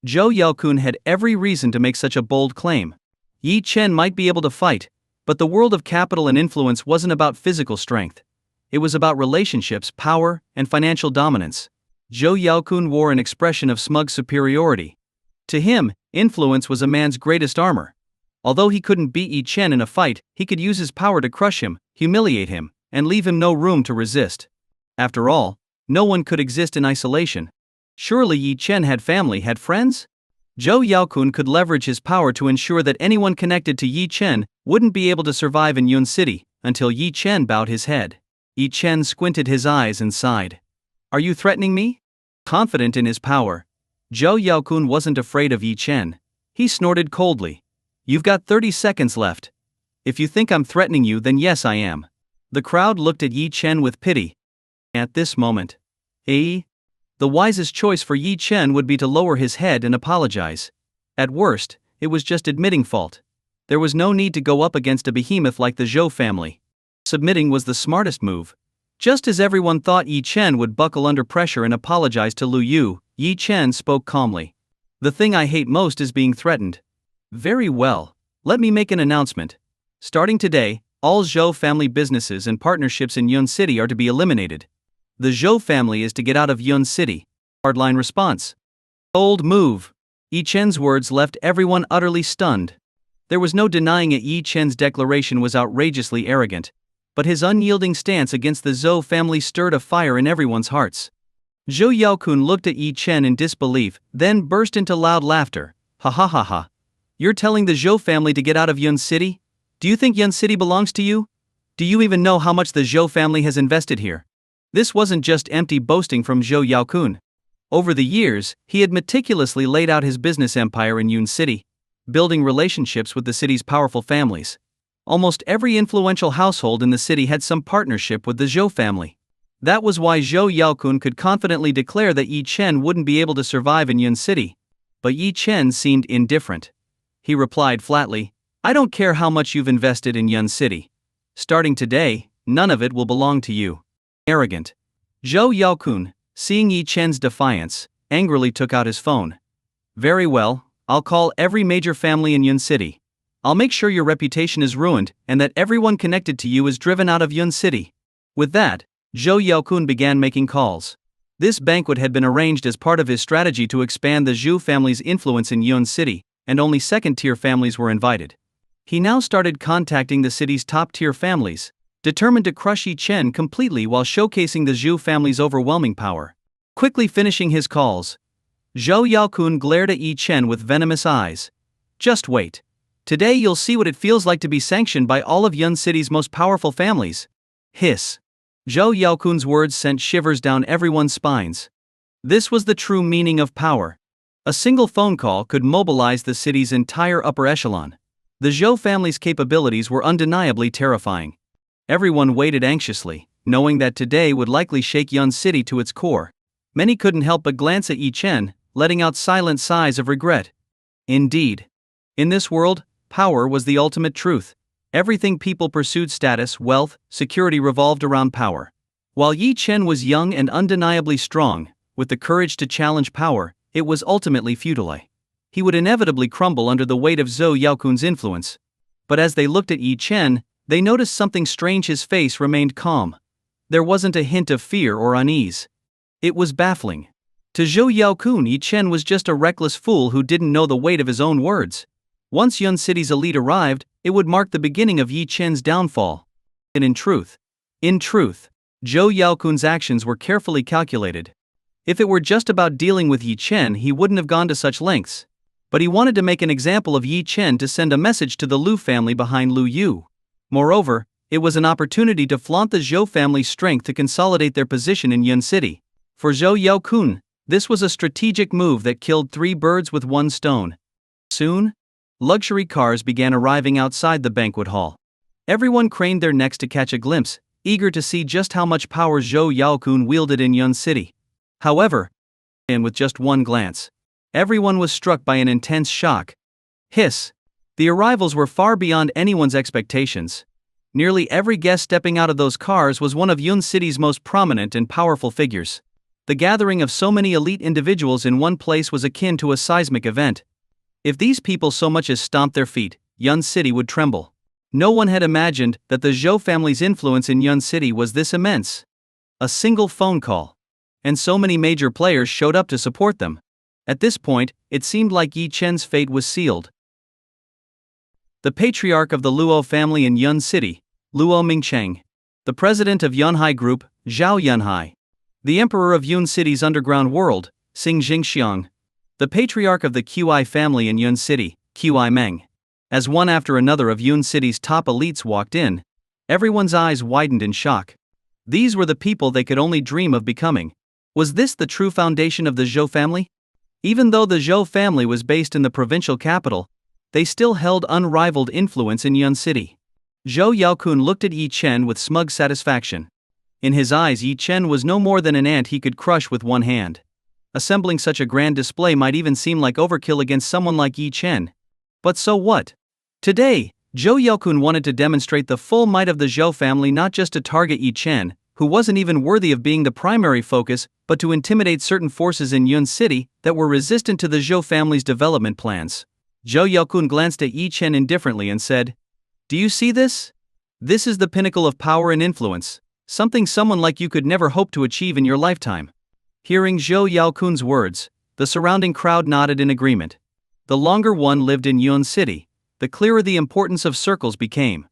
S1: Zhou Yaokun had every reason to make such a bold claim. Yi Chen might be able to fight, but the world of capital and influence wasn't about physical strength. It was about relationships, power, and financial dominance. Zhou Yaokun wore an expression of smug superiority. To him, influence was a man's greatest armor. Although he couldn't beat Yi Chen in a fight, he could use his power to crush him, humiliate him, and leave him no room to resist. After all, no one could exist in isolation. Surely Yi Chen had family, had friends? Zhou Yaokun could leverage his power to ensure that anyone connected to Yi Chen wouldn't be able to survive in Yun City, until Yi Chen bowed his head. Yi Chen squinted his eyes and sighed. Are you threatening me? Confident in his power, Zhou Yaokun wasn't afraid of Yi Chen. He snorted coldly. You've got 30 seconds left. If you think I'm threatening you, then yes, I am. The crowd looked at Yi Chen with pity. At this moment, the wisest choice for Yi Chen would be to lower his head and apologize. At worst, it was just admitting fault. There was no need to go up against a behemoth like the Zhou family. Submitting was the smartest move. Just as everyone thought Yi Chen would buckle under pressure and apologize to Lu Yu, Yi Chen spoke calmly. The thing I hate most is being threatened. Very well, let me make an announcement. Starting today, all Zhou family businesses and partnerships in Yun City are to be eliminated. The Zhou family is to get out of Yun City. Hardline response. Bold move. Yi Chen's words left everyone utterly stunned. There was no denying it, Yi Chen's declaration was outrageously arrogant. But his unyielding stance against the Zhou family stirred a fire in everyone's hearts. Zhou Yaokun looked at Yi Chen in disbelief, then burst into loud laughter. Ha ha ha ha. You're telling the Zhou family to get out of Yun City? Do you think Yun City belongs to you? Do you even know how much the Zhou family has invested here? This wasn't just empty boasting from Zhou Yaokun. Over the years, he had meticulously laid out his business empire in Yun City, building relationships with the city's powerful families. Almost every influential household in the city had some partnership with the Zhou family. That was why Zhou Yaokun could confidently declare that Yi Chen wouldn't be able to survive in Yun City. But Yi Chen seemed indifferent. He replied flatly, I don't care how much you've invested in Yun City. Starting today, none of it will belong to you. Arrogant. Zhou Yaokun, seeing Yi Chen's defiance, angrily took out his phone. Very well, I'll call every major family in Yun City. I'll make sure your reputation is ruined and that everyone connected to you is driven out of Yun City. With that, Zhou Yaokun began making calls. This banquet had been arranged as part of his strategy to expand the Zhou family's influence in Yun City, and only second-tier families were invited. He now started contacting the city's top-tier families, determined to crush Yi Chen completely while showcasing the Zhou family's overwhelming power. Quickly finishing his calls, Zhou Yaokun glared at Yi Chen with venomous eyes. Just wait. Today you'll see what it feels like to be sanctioned by all of Yun City's most powerful families. Hiss. Zhou Yaokun's words sent shivers down everyone's spines. This was the true meaning of power. A single phone call could mobilize the city's entire upper echelon. The Zhou family's capabilities were undeniably terrifying. Everyone waited anxiously, knowing that today would likely shake Yun City to its core. Many couldn't help but glance at Yi Chen, letting out silent sighs of regret. Indeed. In this world, power was the ultimate truth. Everything people pursued, status, wealth, security, revolved around power. While Yi Chen was young and undeniably strong, with the courage to challenge power, it was ultimately futile. He would inevitably crumble under the weight of Zhou Yaokun's influence. But as they looked at Yi Chen, they noticed something strange. His face remained calm. There wasn't a hint of fear or unease. It was baffling. To Zhou Yaokun, Yi Chen was just a reckless fool who didn't know the weight of his own words. Once Yun City's elite arrived, it would mark the beginning of Yi Chen's downfall. And in truth, Zhou Yaokun's actions were carefully calculated. If it were just about dealing with Yi Chen, he wouldn't have gone to such lengths. But he wanted to make an example of Yi Chen to send a message to the Lu family behind Lu Yu. Moreover, it was an opportunity to flaunt the Zhou family's strength to consolidate their position in Yun City. For Zhou Yaokun, this was a strategic move that killed 3 birds with 1 stone. Soon, luxury cars began arriving outside the banquet hall. Everyone craned their necks to catch a glimpse, eager to see just how much power Zhou Yaokun wielded in Yun City. However, and with just one glance, everyone was struck by an intense shock. Hiss! The arrivals were far beyond anyone's expectations. Nearly every guest stepping out of those cars was one of Yun City's most prominent and powerful figures. The gathering of so many elite individuals in one place was akin to a seismic event. If these people so much as stomped their feet, Yun City would tremble. No one had imagined that the Zhou family's influence in Yun City was this immense. A single phone call, and so many major players showed up to support them. At this point, it seemed like Yi Chen's fate was sealed. The patriarch of the Luo family in Yun City, Luo Mingcheng. The president of Yunhai Group, Zhao Yunhai. The emperor of Yun City's underground world, Xing Jingxiang. The patriarch of the Qi family in Yun City, Qi Meng. As one after another of Yun City's top elites walked in, everyone's eyes widened in shock. These were the people they could only dream of becoming. Was this the true foundation of the Zhou family? Even though the Zhou family was based in the provincial capital, they still held unrivaled influence in Yun City. Zhou Yaokun looked at Yi Chen with smug satisfaction. In his eyes, Yi Chen was no more than an ant he could crush with one hand. Assembling such a grand display might even seem like overkill against someone like Yi Chen. But so what? Today, Zhou Yaokun wanted to demonstrate the full might of the Zhou family, not just to target Yi Chen, who wasn't even worthy of being the primary focus, but to intimidate certain forces in Yun City that were resistant to the Zhou family's development plans. Zhou Yaokun glanced at Yi Chen indifferently and said, "Do you see this? This is the pinnacle of power and influence, something someone like you could never hope to achieve in your lifetime." Hearing Zhou Yaokun's words, the surrounding crowd nodded in agreement. The longer one lived in Yun City, the clearer the importance of circles became.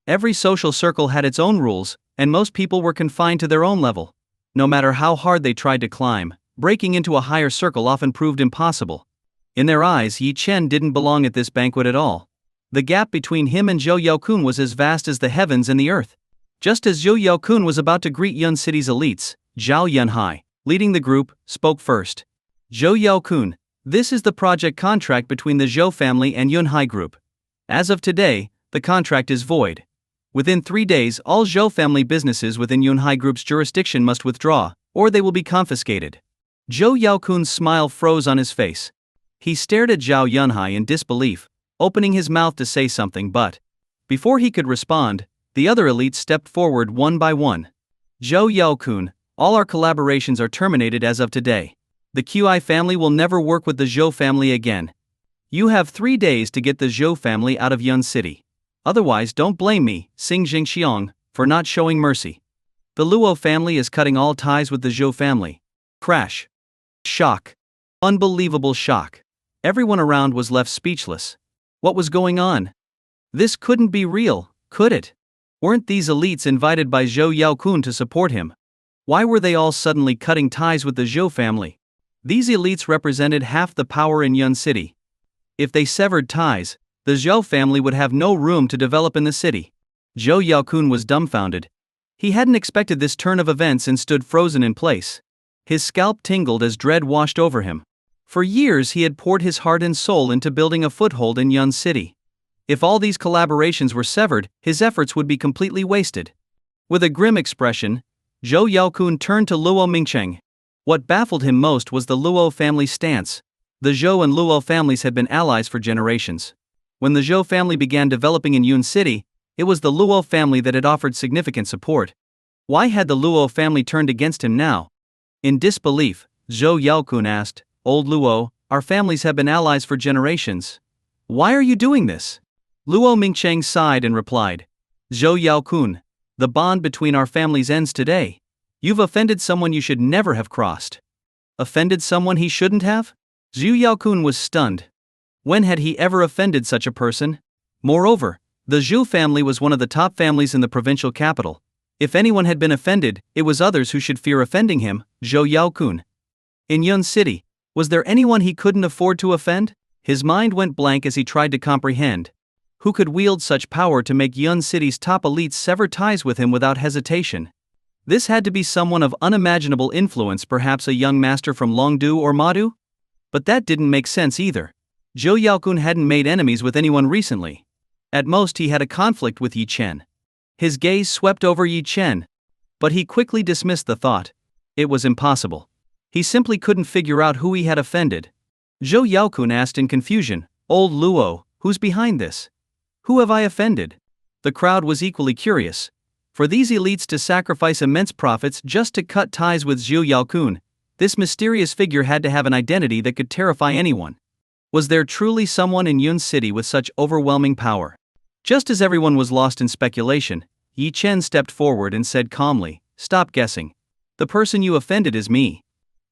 S1: Every social circle had its own rules, and most people were confined to their own level. No matter how hard they tried to climb, breaking into a higher circle often proved impossible. In their eyes, Yi Chen didn't belong at this banquet at all. The gap between him and Zhou Yaokun was as vast as the heavens and the earth. Just as Zhou Yaokun was about to greet Yun City's elites, Zhao Yunhai, leading the group, spoke first. "Zhou Yaokun, this is the project contract between the Zhou family and Yunhai Group. As of today, the contract is void. Within 3 days, all Zhou family businesses within Yunhai Group's jurisdiction must withdraw, or they will be confiscated." Zhou Yaokun's smile froze on his face. He stared at Zhao Yunhai in disbelief, opening his mouth to say something, but before he could respond, the other elites stepped forward one by one. "Zhou Yaokun, all our collaborations are terminated as of today. The Qi family will never work with the Zhou family again. You have 3 days to get the Zhou family out of Yun City. Otherwise, don't blame me, Xing Jingxiang, for not showing mercy. The Luo family is cutting all ties with the Zhou family." Crash. Shock. Unbelievable shock. Everyone around was left speechless. What was going on? This couldn't be real, could it? Weren't these elites invited by Zhou Yaokun to support him? Why were they all suddenly cutting ties with the Zhou family? These elites represented half the power in Yun City. If they severed ties, the Zhou family would have no room to develop in the city. Zhou Yaokun was dumbfounded. He hadn't expected this turn of events and stood frozen in place. His scalp tingled as dread washed over him. For years he had poured his heart and soul into building a foothold in Yun City. If all these collaborations were severed, his efforts would be completely wasted. With a grim expression, Zhou Yaokun turned to Luo Mingcheng. What baffled him most was the Luo family's stance. The Zhou and Luo families had been allies for generations. When the Zhou family began developing in Yun City, it was the Luo family that had offered significant support. Why had the Luo family turned against him now? In disbelief, Zhou Yaokun asked, Old Luo, our families have been allies for generations. Why are you doing this? Luo Mingcheng sighed and replied. Zhou Yaokun, the bond between our families ends today. You've offended someone you should never have crossed. Offended someone he shouldn't have? Zhu Yaokun was stunned. When had he ever offended such a person? Moreover, the Zhu family was one of the top families in the provincial capital. If anyone had been offended, it was others who should fear offending him, Zhou Yaokun. In Yun City, was there anyone he couldn't afford to offend? His mind went blank as he tried to comprehend. Who could wield such power to make Yun City's top elites sever ties with him without hesitation? This had to be someone of unimaginable influence, perhaps a young master from Longdu or Madu? But that didn't make sense either. Zhou Yaokun hadn't made enemies with anyone recently. At most he had a conflict with Yi Chen. His gaze swept over Yi Chen. But he quickly dismissed the thought. It was impossible. He simply couldn't figure out who he had offended. Zhou Yaokun asked in confusion, Old Luo, who's behind this? Who have I offended? The crowd was equally curious. For these elites to sacrifice immense profits just to cut ties with Zhou Yaokun, this mysterious figure had to have an identity that could terrify anyone. Was there truly someone in Yun City with such overwhelming power? Just as everyone was lost in speculation, Yi Chen stepped forward and said calmly, Stop guessing. The person you offended is me.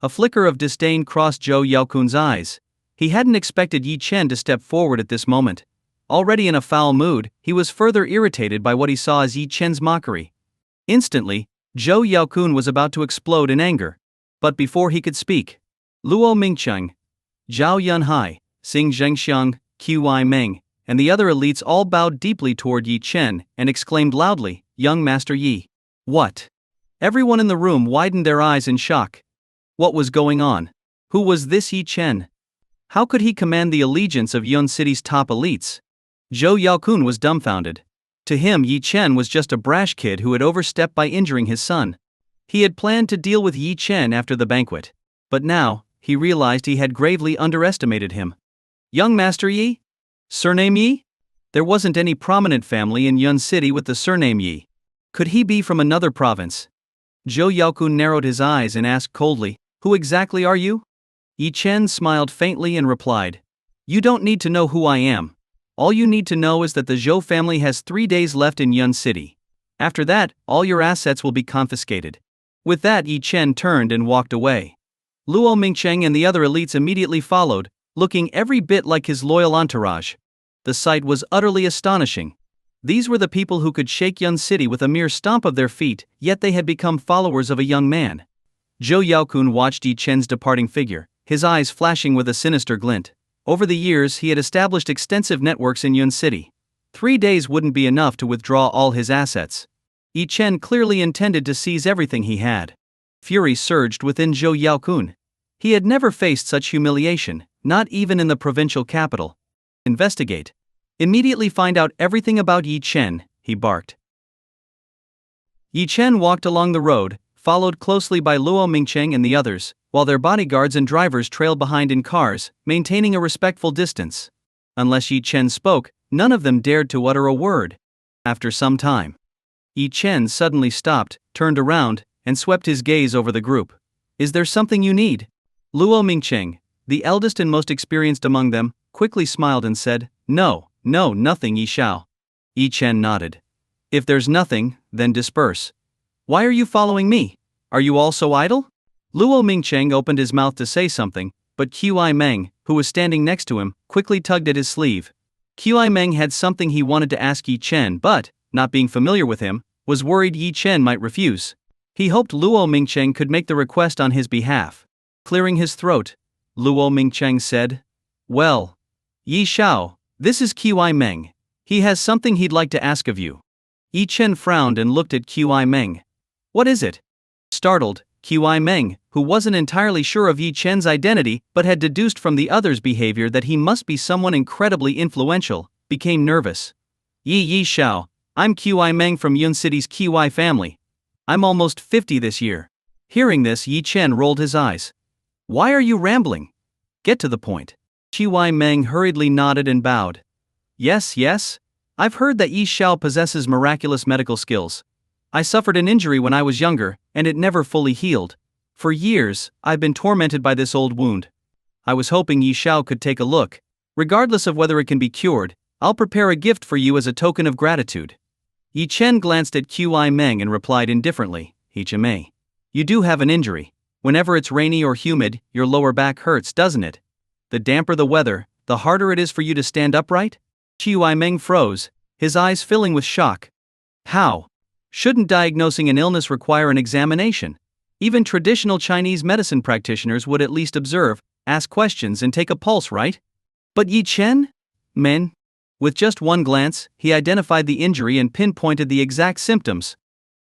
S1: A flicker of disdain crossed Zhou Yaokun's eyes. He hadn't expected Yi Chen to step forward at this moment. Already in a foul mood, he was further irritated by what he saw as Yi Chen's mockery. Instantly, Zhou Yaokun was about to explode in anger. But before he could speak, Luo Mingcheng, Zhao Yunhai, Xing Zhengxiang, Qi Meng, and the other elites all bowed deeply toward Yi Chen and exclaimed loudly, Young Master Yi. What? Everyone in the room widened their eyes in shock. What was going on? Who was this Yi Chen? How could he command the allegiance of Yun City's top elites? Zhou Yaokun was dumbfounded. To him, Yi Chen was just a brash kid who had overstepped by injuring his son. He had planned to deal with Yi Chen after the banquet. But now, he realized he had gravely underestimated him. Young Master Yi? Surname Yi? There wasn't any prominent family in Yun City with the surname Yi. Could he be from another province? Zhou Yaokun narrowed his eyes and asked coldly, Who exactly are you? Yi Chen smiled faintly and replied, You don't need to know who I am. All you need to know is that the Zhou family has 3 days left in Yun City. After that, all your assets will be confiscated. With that, Yi Chen turned and walked away. Luo Mingcheng and the other elites immediately followed, looking every bit like his loyal entourage. The sight was utterly astonishing. These were the people who could shake Yun City with a mere stomp of their feet, yet they had become followers of a young man. Zhou Yaokun watched Yi Chen's departing figure, his eyes flashing with a sinister glint. Over the years, he had established extensive networks in Yun City. 3 days wouldn't be enough to withdraw all his assets. Yi Chen clearly intended to seize everything he had. Fury surged within Zhou Yaokun. He had never faced such humiliation, not even in the provincial capital. Investigate. Immediately find out everything about Yi Chen, he barked. Yi Chen walked along the road, followed closely by Luo Mingcheng and the others, while their bodyguards and drivers trailed behind in cars, maintaining a respectful distance. Unless Yi Chen spoke, none of them dared to utter a word. After some time, Yi Chen suddenly stopped, turned around, and swept his gaze over the group. Is there something you need? Luo Mingcheng, the eldest and most experienced among them, quickly smiled and said, No, nothing, Yi Xiao. Yi Chen nodded. If there's nothing, then disperse. Why are you following me? Are you all so idle? Luo Mingcheng opened his mouth to say something, but Qi Meng, who was standing next to him, quickly tugged at his sleeve. Qi Meng had something he wanted to ask Yi Chen, but, not being familiar with him, was worried Yi Chen might refuse. He hoped Luo Mingcheng could make the request on his behalf. Clearing his throat, Luo Mingcheng said, Well, Yi Xiao, this is Qi Meng. He has something he'd like to ask of you. Yi Chen frowned and looked at Qi Meng. What is it? Startled, Qi Meng, who wasn't entirely sure of Yi Chen's identity but had deduced from the other's behavior that he must be someone incredibly influential, became nervous. Yi Xiao, I'm Qi Meng from Yun City's Qi family. I'm almost 50 this year. Hearing this, Yi Chen rolled his eyes. Why are you rambling? Get to the point. Qi Meng hurriedly nodded and bowed. Yes, I've heard that Yi Xiao possesses miraculous medical skills. I suffered an injury when I was younger, and it never fully healed. For years, I've been tormented by this old wound. I was hoping Yi Xiao could take a look. Regardless of whether it can be cured, I'll prepare a gift for you as a token of gratitude. Yi Chen glanced at Qi Meng and replied indifferently, "Hme. You do have an injury. Whenever it's rainy or humid, your lower back hurts, doesn't it? The damper the weather, the harder it is for you to stand upright?" Qi Meng froze, his eyes filling with shock. How? Shouldn't diagnosing an illness require an examination? Even traditional Chinese medicine practitioners would at least observe, ask questions and take a pulse, right? But Yi Chen? Men? With just one glance, he identified the injury and pinpointed the exact symptoms.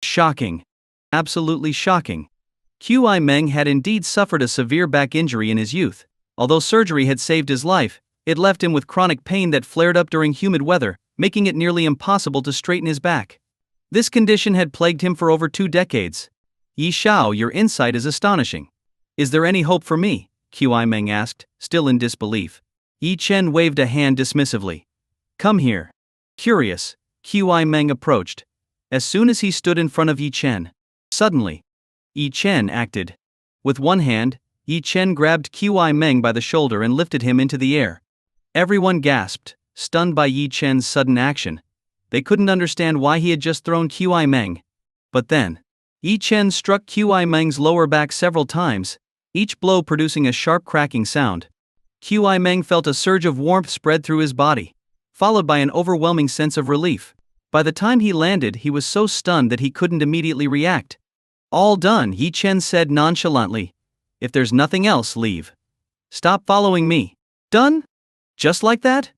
S1: Shocking. Absolutely shocking. Qi Meng had indeed suffered a severe back injury in his youth. Although surgery had saved his life, it left him with chronic pain that flared up during humid weather, making it nearly impossible to straighten his back. This condition had plagued him for over 2 decades. Yi Xiao, your insight is astonishing. Is there any hope for me? Qi Meng asked, still in disbelief. Yi Chen waved a hand dismissively. Come here. Curious, Qi Meng approached. As soon as he stood in front of Yi Chen, suddenly, Yi Chen acted. With one hand, Yi Chen grabbed Qi Meng by the shoulder and lifted him into the air. Everyone gasped, stunned by Yi Chen's sudden action. They couldn't understand why he had just thrown Qi Meng. But then, Yi Chen struck Qi Meng's lower back several times, each blow producing a sharp cracking sound. Qi Meng felt a surge of warmth spread through his body, followed by an overwhelming sense of relief. By the time he landed, he was so stunned that he couldn't immediately react. All done, Yi Chen said nonchalantly. If there's nothing else, leave. Stop following me. Done? Just like that?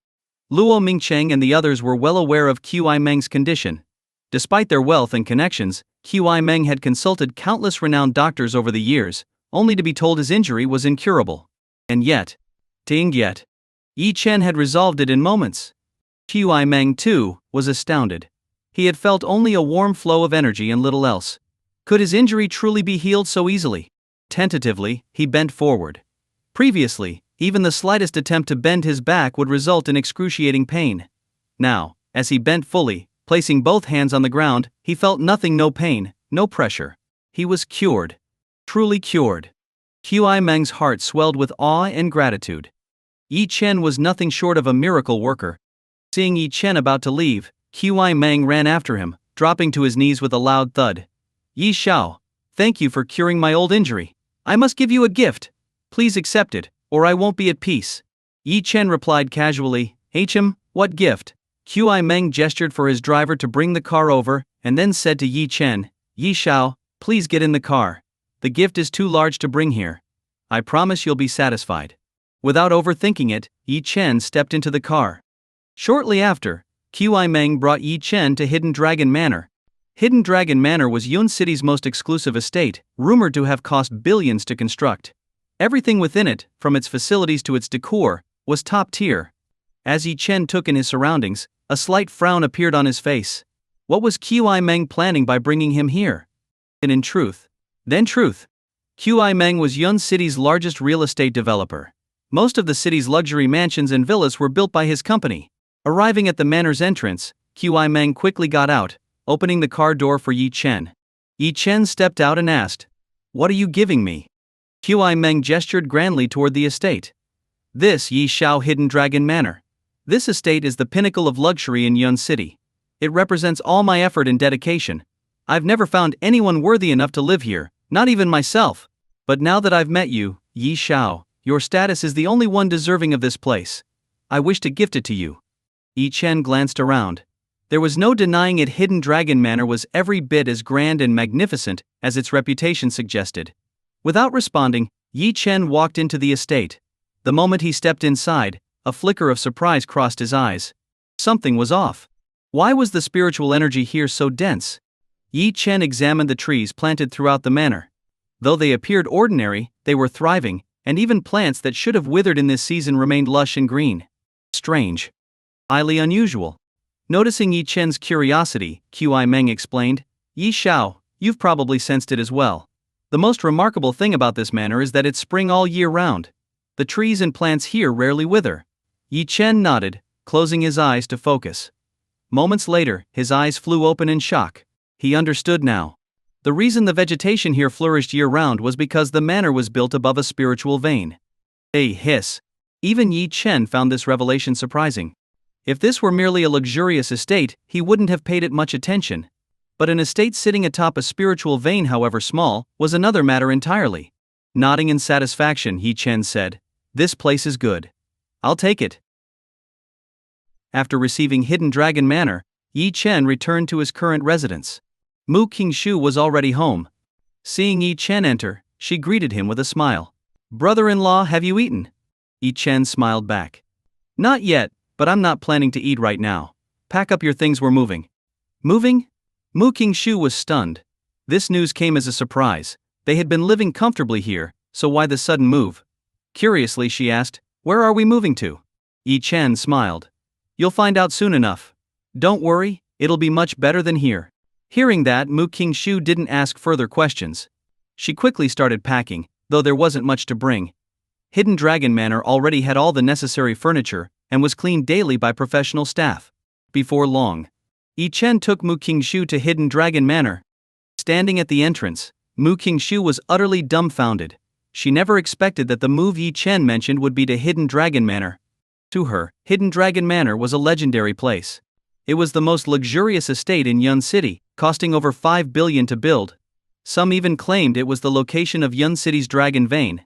S1: Luo Mingcheng and the others were well aware of Qi Meng's condition. Despite their wealth and connections, Qi Meng had consulted countless renowned doctors over the years, only to be told his injury was incurable. And yet, Yi Chen had resolved it in moments. Qi Meng, too, was astounded. He had felt only a warm flow of energy and little else. Could his injury truly be healed so easily? Tentatively, he bent forward. Previously, even the slightest attempt to bend his back would result in excruciating pain. Now, as he bent fully, placing both hands on the ground, he felt nothing, no pain, no pressure. He was cured. Truly cured. Qi Meng's heart swelled with awe and gratitude. Yi Chen was nothing short of a miracle worker. Seeing Yi Chen about to leave, Qi Meng ran after him, dropping to his knees with a loud thud. Yi Xiao, thank you for curing my old injury. I must give you a gift. Please accept it, or I won't be at peace. Yi Chen replied casually, what gift? Qi Meng gestured for his driver to bring the car over, and then said to Yi Chen, Yi Xiao, please get in the car. The gift is too large to bring here. I promise you'll be satisfied. Without overthinking it, Yi Chen stepped into the car. Shortly after, Qi Meng brought Yi Chen to Hidden Dragon Manor. Hidden Dragon Manor was Yun City's most exclusive estate, rumored to have cost billions to construct. Everything within it, from its facilities to its decor, was top tier. As Yi Chen took in his surroundings, a slight frown appeared on his face. What was Qi Meng planning by bringing him here? And in truth, Qi Meng was Yun City's largest real estate developer. Most of the city's luxury mansions and villas were built by his company. Arriving at the manor's entrance, Qi Meng quickly got out, opening the car door for Yi Chen. Yi Chen stepped out and asked, What are you giving me? Qi Meng gestured grandly toward the estate. This Yi Xiao Hidden Dragon Manor. This estate is the pinnacle of luxury in Yun City. It represents all my effort and dedication. I've never found anyone worthy enough to live here, not even myself. But now that I've met you, Yi Xiao, your status is the only one deserving of this place. I wish to gift it to you. Yi Chen glanced around. There was no denying it. Hidden Dragon Manor was every bit as grand and magnificent as its reputation suggested. Without responding, Yi Chen walked into the estate. The moment he stepped inside, a flicker of surprise crossed his eyes. Something was off. Why was the spiritual energy here so dense? Yi Chen examined the trees planted throughout the manor. Though they appeared ordinary, they were thriving, and even plants that should have withered in this season remained lush and green. Strange. Highly unusual. Noticing Yi Chen's curiosity, Qi Meng explained, Yi Xiao, you've probably sensed it as well. The most remarkable thing about this manor is that it's spring all year round. The trees and plants here rarely wither. Yi Chen nodded, closing his eyes to focus. Moments later, his eyes flew open in shock. He understood now. The reason the vegetation here flourished year-round was because the manor was built above a spiritual vein. A hiss. Even Yi Chen found this revelation surprising. If this were merely a luxurious estate, he wouldn't have paid it much attention. But an estate sitting atop a spiritual vein, however small, was another matter entirely. Nodding in satisfaction, Yi Chen said, "This place is good. I'll take it." After receiving Hidden Dragon Manor, Yi Chen returned to his current residence. Mu Qingshu was already home. Seeing Yi Chen enter, she greeted him with a smile. "Brother-in-law, have you eaten?" Yi Chen smiled back. "Not yet, but I'm not planning to eat right now. Pack up your things, we're moving." "Moving?" Mu Qingshu was stunned. This news came as a surprise. They had been living comfortably here, so why the sudden move? Curiously, she asked, "Where are we moving to?" Yi Chen smiled. "You'll find out soon enough. Don't worry, it'll be much better than here." Hearing that, Mu Qingshu didn't ask further questions. She quickly started packing, though there wasn't much to bring. Hidden Dragon Manor already had all the necessary furniture, and was cleaned daily by professional staff. Before long, Yi Chen took Mu Qingshu to Hidden Dragon Manor. Standing at the entrance, Mu Qingshu was utterly dumbfounded. She never expected that the move Yi Chen mentioned would be to Hidden Dragon Manor. To her, Hidden Dragon Manor was a legendary place. It was the most luxurious estate in Yun City, costing over 5 billion to build. Some even claimed it was the location of Yun City's Dragon Vein.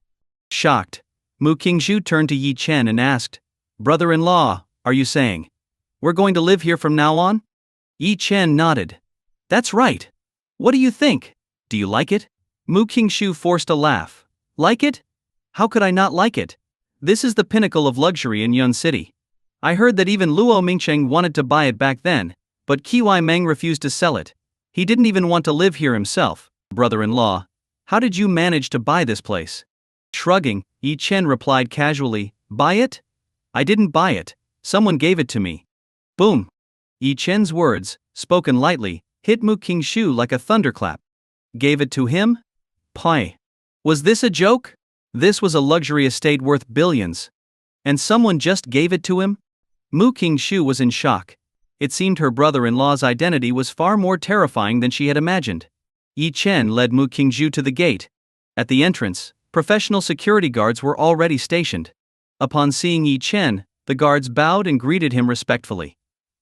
S1: Shocked, Mu Qingshu turned to Yi Chen and asked, "Brother-in-law, are you saying we're going to live here from now on?" Yi Chen nodded. "That's right. What do you think? Do you like it?" Mu Qingshu forced a laugh. "Like it? How could I not like it? This is the pinnacle of luxury in Yun City. I heard that even Luo Mingcheng wanted to buy it back then, but Kiwai Meng refused to sell it. He didn't even want to live here himself." "Brother-in-law, how did you manage to buy this place?" Shrugging, Yi Chen replied casually, "Buy it? I didn't buy it, someone gave it to me." Boom! Yi Chen's words, spoken lightly, hit Mu Qingshu like a thunderclap. Gave it to him? Pie. Was this a joke? This was a luxury estate worth billions. And someone just gave it to him? Mu Qingshu was in shock. It seemed her brother-in-law's identity was far more terrifying than she had imagined. Yi Chen led Mu Qingshu to the gate. At the entrance, professional security guards were already stationed. Upon seeing Yi Chen, the guards bowed and greeted him respectfully.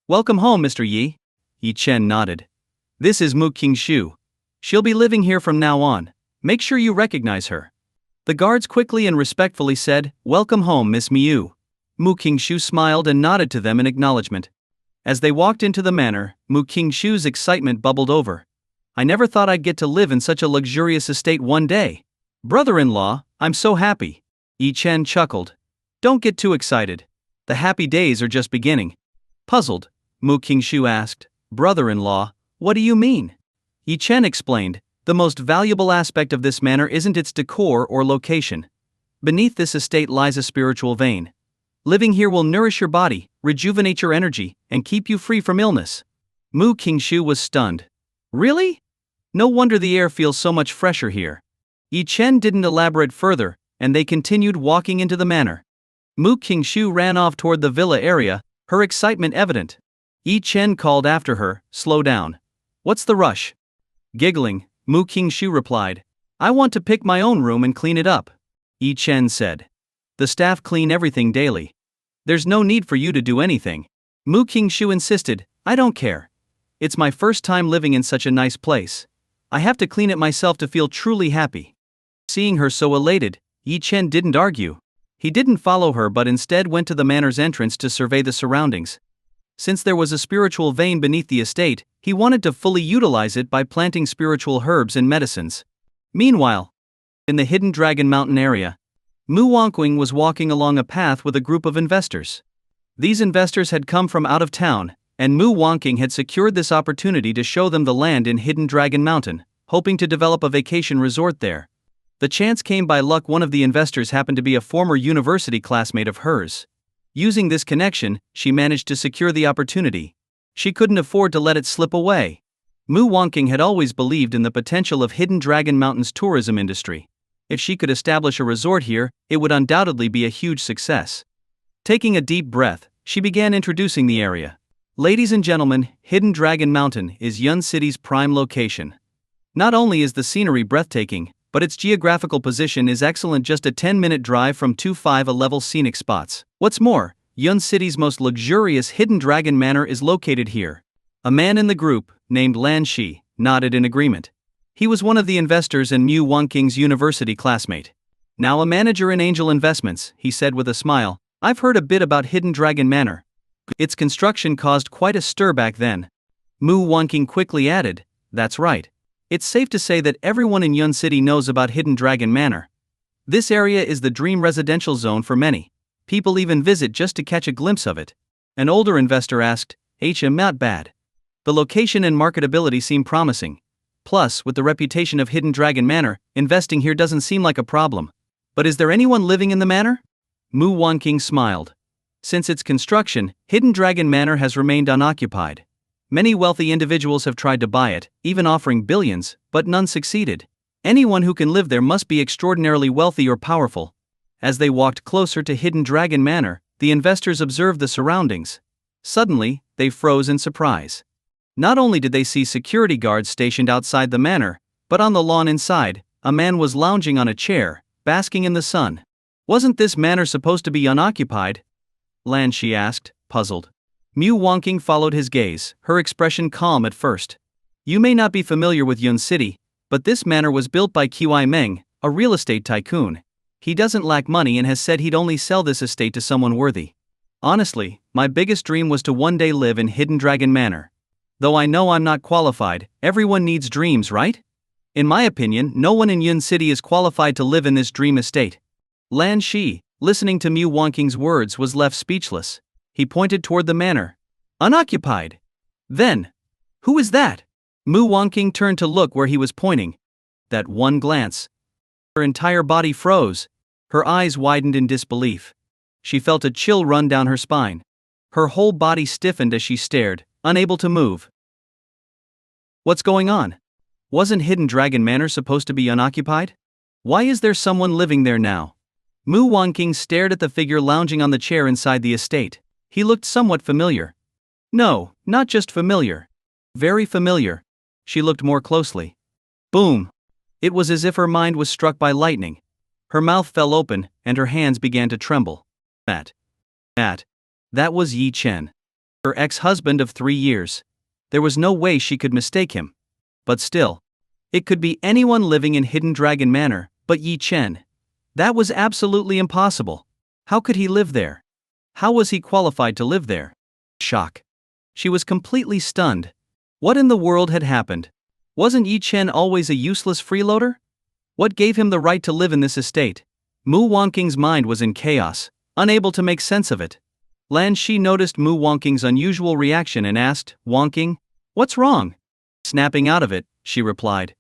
S1: "Welcome home, Mr. Yi." Yi Chen nodded. "This is Mu Qingshu. She'll be living here from now on. Make sure you recognize her." The guards quickly and respectfully said, "Welcome home, Miss Miu." Mu Qingshu smiled and nodded to them in acknowledgement. As they walked into the manor, Mu Qingshu's excitement bubbled over. "I never thought I'd get to live in such a luxurious estate one day. Brother-in-law, I'm so happy." Yi Chen chuckled. "Don't get too excited. The happy days are just beginning." Puzzled, Mu Qingshu asked, "Brother-in-law, what do you mean?" Yi Chen explained, "The most valuable aspect of this manor isn't its decor or location. Beneath this estate lies a spiritual vein. Living here will nourish your body, rejuvenate your energy, and keep you free from illness." Mu Qingshu was stunned. "Really? No wonder the air feels so much fresher here." Yi Chen didn't elaborate further, and they continued walking into the manor. Mu Qingshu ran off toward the villa area, her excitement evident. Yi Chen called after her, "Slow down. What's the rush?" Giggling, Mu Qingshu replied, "I want to pick my own room and clean it up." Yi Chen said, "The staff clean everything daily. There's no need for you to do anything." Mu Qingshu insisted, "I don't care. It's my first time living in such a nice place. I have to clean it myself to feel truly happy." Seeing her so elated, Yi Chen didn't argue. He didn't follow her but instead went to the manor's entrance to survey the surroundings. Since there was a spiritual vein beneath the estate, he wanted to fully utilize it by planting spiritual herbs and medicines. Meanwhile, in the Hidden Dragon Mountain area, Mu Wangqing was walking along a path with a group of investors. These investors had come from out of town, and Mu Wangqing had secured this opportunity to show them the land in Hidden Dragon Mountain, hoping to develop a vacation resort there. The chance came by luck. One of the investors happened to be a former university classmate of hers. Using this connection, she managed to secure the opportunity. She couldn't afford to let it slip away. Mu Wangqing had always believed in the potential of Hidden Dragon Mountain's tourism industry. If she could establish a resort here, it would undoubtedly be a huge success. Taking a deep breath, she began introducing the area. "Ladies and gentlemen, Hidden Dragon Mountain is Yun City's prime location. Not only is the scenery breathtaking, but its geographical position is excellent, just a 10-minute drive from 2 5-level scenic spots. What's more, Yun City's most luxurious Hidden Dragon Manor is located here. A man in the group, named Lan Shi, nodded in agreement. He was one of the investors and Mu Wangqing's university classmate. Now a manager in Angel Investments, he said with a smile. I've heard a bit about Hidden Dragon Manor. Its construction caused quite a stir back then. Mu Wangqing quickly added, that's right. It's safe to say that everyone in Yun City knows about Hidden Dragon Manor. This area is the dream residential zone for many. People even visit just to catch a glimpse of it. An older investor asked, not bad. The location and marketability seem promising. Plus, with the reputation of Hidden Dragon Manor, investing here doesn't seem like a problem. But is there anyone living in the manor? Mu Wangqing smiled. Since its construction, Hidden Dragon Manor has remained unoccupied. Many wealthy individuals have tried to buy it, even offering billions, but none succeeded. Anyone who can live there must be extraordinarily wealthy or powerful. As they walked closer to Hidden Dragon Manor, the investors observed the surroundings. Suddenly, they froze in surprise. Not only did they see security guards stationed outside the manor, but on the lawn inside, a man was lounging on a chair, basking in the sun. Wasn't this manor supposed to be unoccupied? Lan Shi asked, puzzled. Mu Wangqing followed his gaze, her expression calm at first. You may not be familiar with Yun City, but this manor was built by Qi Meng, a real estate tycoon. He doesn't lack money and has said he'd only sell this estate to someone worthy. Honestly, my biggest dream was to one day live in Hidden Dragon Manor. Though I know I'm not qualified, everyone needs dreams, right? In my opinion, no one in Yun City is qualified to live in this dream estate. Lan Shi, listening to Mu Wangqing's words, was left speechless. He pointed toward the manor. Unoccupied. Then, who is that? Mu Wangqing turned to look where he was pointing. That one glance. Her entire body froze. Her eyes widened in disbelief. She felt a chill run down her spine. Her whole body stiffened as she stared, unable to move. What's going on? Wasn't Hidden Dragon Manor supposed to be unoccupied? Why is there someone living there now? Mu Wangqing stared at the figure lounging on the chair inside the estate. He looked somewhat familiar. No, not just familiar. Very familiar. She looked more closely. Boom! It was as if her mind was struck by lightning. Her mouth fell open, and her hands began to tremble. That was Yi Chen. Her ex-husband of 3 years. There was no way she could mistake him. But still, it could be anyone living in Hidden Dragon Manor, but Yi Chen. That was absolutely impossible. How could he live there? How was he qualified to live there? Shock. She was completely stunned. What in the world had happened? Wasn't Yi Chen always a useless freeloader? What gave him the right to live in this estate? Mu Wangqing's mind was in chaos, unable to make sense of it. Lan Shi noticed Mu Wangqing's unusual reaction and asked, Wangqing, what's wrong? Snapping out of it, she replied.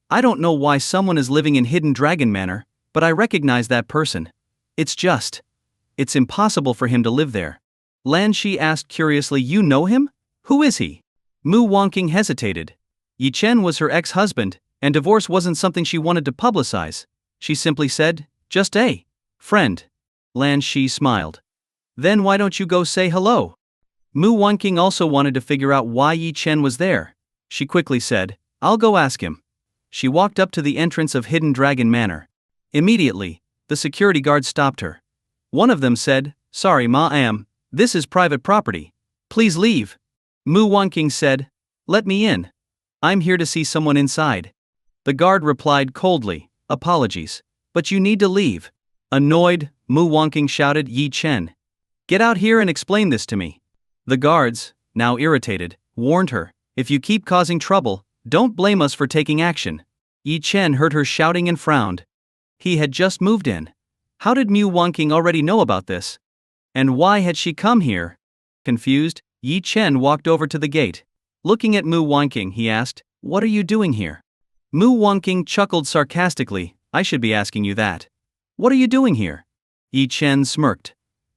S1: I don't know why someone is living in Hidden Dragon Manor, but I recognize that person. It's impossible for him to live there. Lan Shi asked curiously, you know him? Who is he? Mu Wangqing hesitated. Yi Chen was her ex-husband, and divorce wasn't something she wanted to publicize. She simply said, just a friend. Lan Shi smiled. Then why don't you go say hello? Mu Wangqing also wanted to figure out why Yi Chen was there. She quickly said, I'll go ask him. She walked up to the entrance of Hidden Dragon Manor. Immediately, the security guards stopped her. One of them said, sorry ma'am, this is private property. Please leave. Mu Wangqing said, let me in. I'm here to see someone inside. The guard replied coldly, apologies, but you need to leave. Annoyed, Mu Wangqing shouted, Yi Chen. Get out here and explain this to me. The guards, now irritated, warned her, if you keep causing trouble, don't blame us for taking action. Yi Chen heard her shouting and frowned. He had just moved in. How did Mu Wangqing already know about this? And why had she come here? Confused, Yi Chen walked over to the gate. Looking at Mu Wangqing, he asked, what are you doing here? Mu Wangqing chuckled sarcastically, I should be asking you that. What are you doing here? Yi Chen smirked.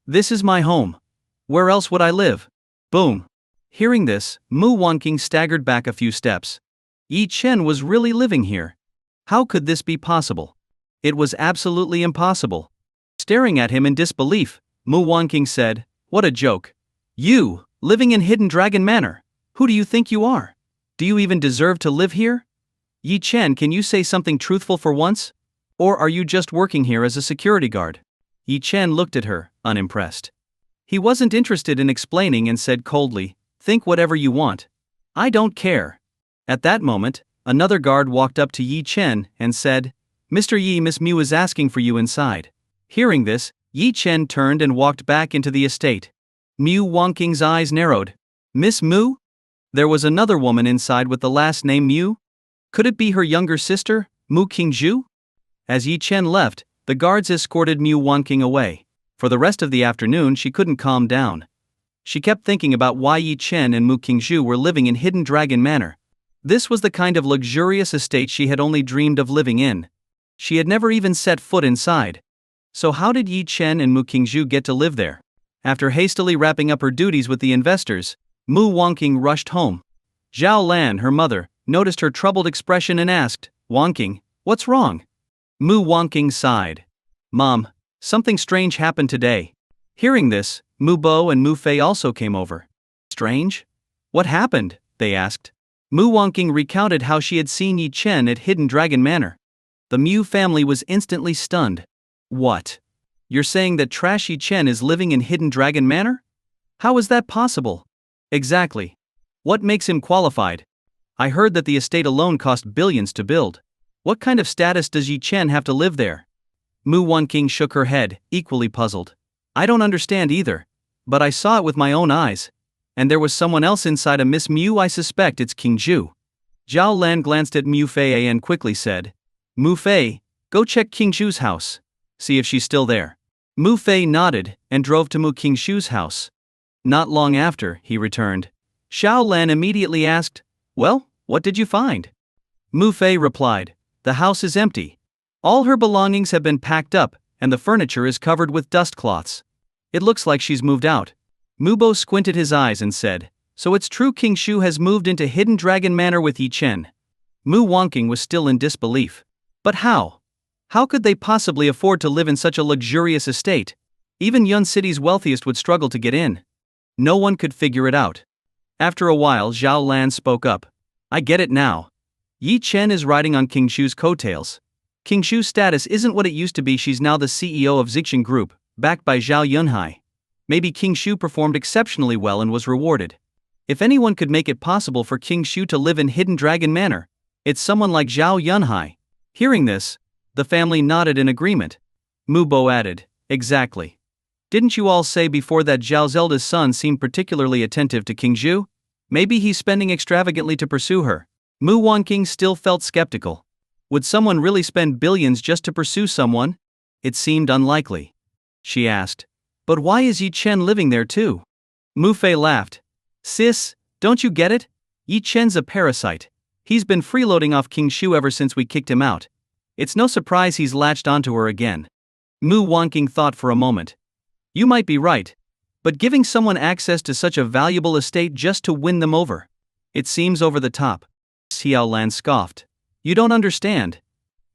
S1: This is my home. Where else would I live? Boom. Hearing this, Mu Wangqing staggered back a few steps. Yi Chen was really living here. How could this be possible? It was absolutely impossible. Staring at him in disbelief, Mu Wangqing said, what a joke. You, living in Hidden Dragon Manor. Who do you think you are? Do you even deserve to live here? Yi Chen, can you say something truthful for once? Or are you just working here as a security guard? Yi Chen looked at her, unimpressed. He wasn't interested in explaining and said coldly, think whatever you want. I don't care. At that moment, another guard walked up to Yi Chen and said, Mr. Yi, Miss Mu is asking for you inside. Hearing this, Yi Chen turned and walked back into the estate. Mu Wangqing's eyes narrowed. Miss Mu? There was another woman inside with the last name Mu? Could it be her younger sister, Mu Qingzhu? As Yi Chen left, the guards escorted Mu Wangqing away. For the rest of the afternoon she couldn't calm down. She kept thinking about why Yi Chen and Mu Qingzhu were living in Hidden Dragon Manor. This was the kind of luxurious estate she had only dreamed of living in. She had never even set foot inside. So how did Yi Chen and Mu Qingzhu get to live there? After hastily wrapping up her duties with the investors, Mu Wangqing rushed home. Zhao Lan, her mother, noticed her troubled expression and asked, Wangqing, what's wrong? Mu Wangqing sighed. Mom, something strange happened today. Hearing this, Mu Bo and Mu Fei also came over. Strange? What happened? They asked. Mu Wangqing recounted how she had seen Yi Chen at Hidden Dragon Manor. The Mu family was instantly stunned. What? You're saying that trash Yi Chen is living in Hidden Dragon Manor? How is that possible? Exactly. What makes him qualified? I heard that the estate alone cost billions to build. What kind of status does Yi Chen have to live there? Mu Wangqing shook her head, equally puzzled. I don't understand either. But I saw it with my own eyes. And there was someone else inside a Miss Mu. I suspect it's Qingzhu. Zhao Lan glanced at Mu Fei and quickly said, Mu Fei, go check Qingzhu's house. See if she's still there. Mu Fei nodded and drove to Mu Qingzhu's house. Not long after, he returned. Zhao Lan immediately asked, Well, what did you find? Mu Fei replied, The house is empty. All her belongings have been packed up, and the furniture is covered with dust cloths. It looks like she's moved out. Mu Bo squinted his eyes and said, So it's true Qingzhu has moved into Hidden Dragon Manor with Yi Chen. Mu Wangqing was still in disbelief. But how? How could they possibly afford to live in such a luxurious estate? Even Yun City's wealthiest would struggle to get in. No one could figure it out. After a while, Zhao Lan spoke up. I get it now. Yi Chen is riding on Qingzhu's coattails. Qingzhu's status isn't what it used to be. She's now the CEO of Zixin Group, backed by Zhao Yunhai. Maybe Qingzhu performed exceptionally well and was rewarded. If anyone could make it possible for Qingzhu to live in Hidden Dragon Manor, it's someone like Zhao Yunhai. Hearing this, the family nodded in agreement. Mu Bo added, Exactly. Didn't you all say before that Zhao Zelda's son seemed particularly attentive to Qingzhu? Maybe he's spending extravagantly to pursue her. Mu Wangqing still felt skeptical. Would someone really spend billions just to pursue someone? It seemed unlikely. She asked, But why is Yi Chen living there too? Mu Fei laughed. Sis, don't you get it? Yi Chen's a parasite. He's been freeloading off Qingzhu ever since we kicked him out. It's no surprise he's latched onto her again. Mu Wangqing thought for a moment. You might be right. But giving someone access to such a valuable estate just to win them over? It seems over the top. Xiao Lan scoffed. You don't understand.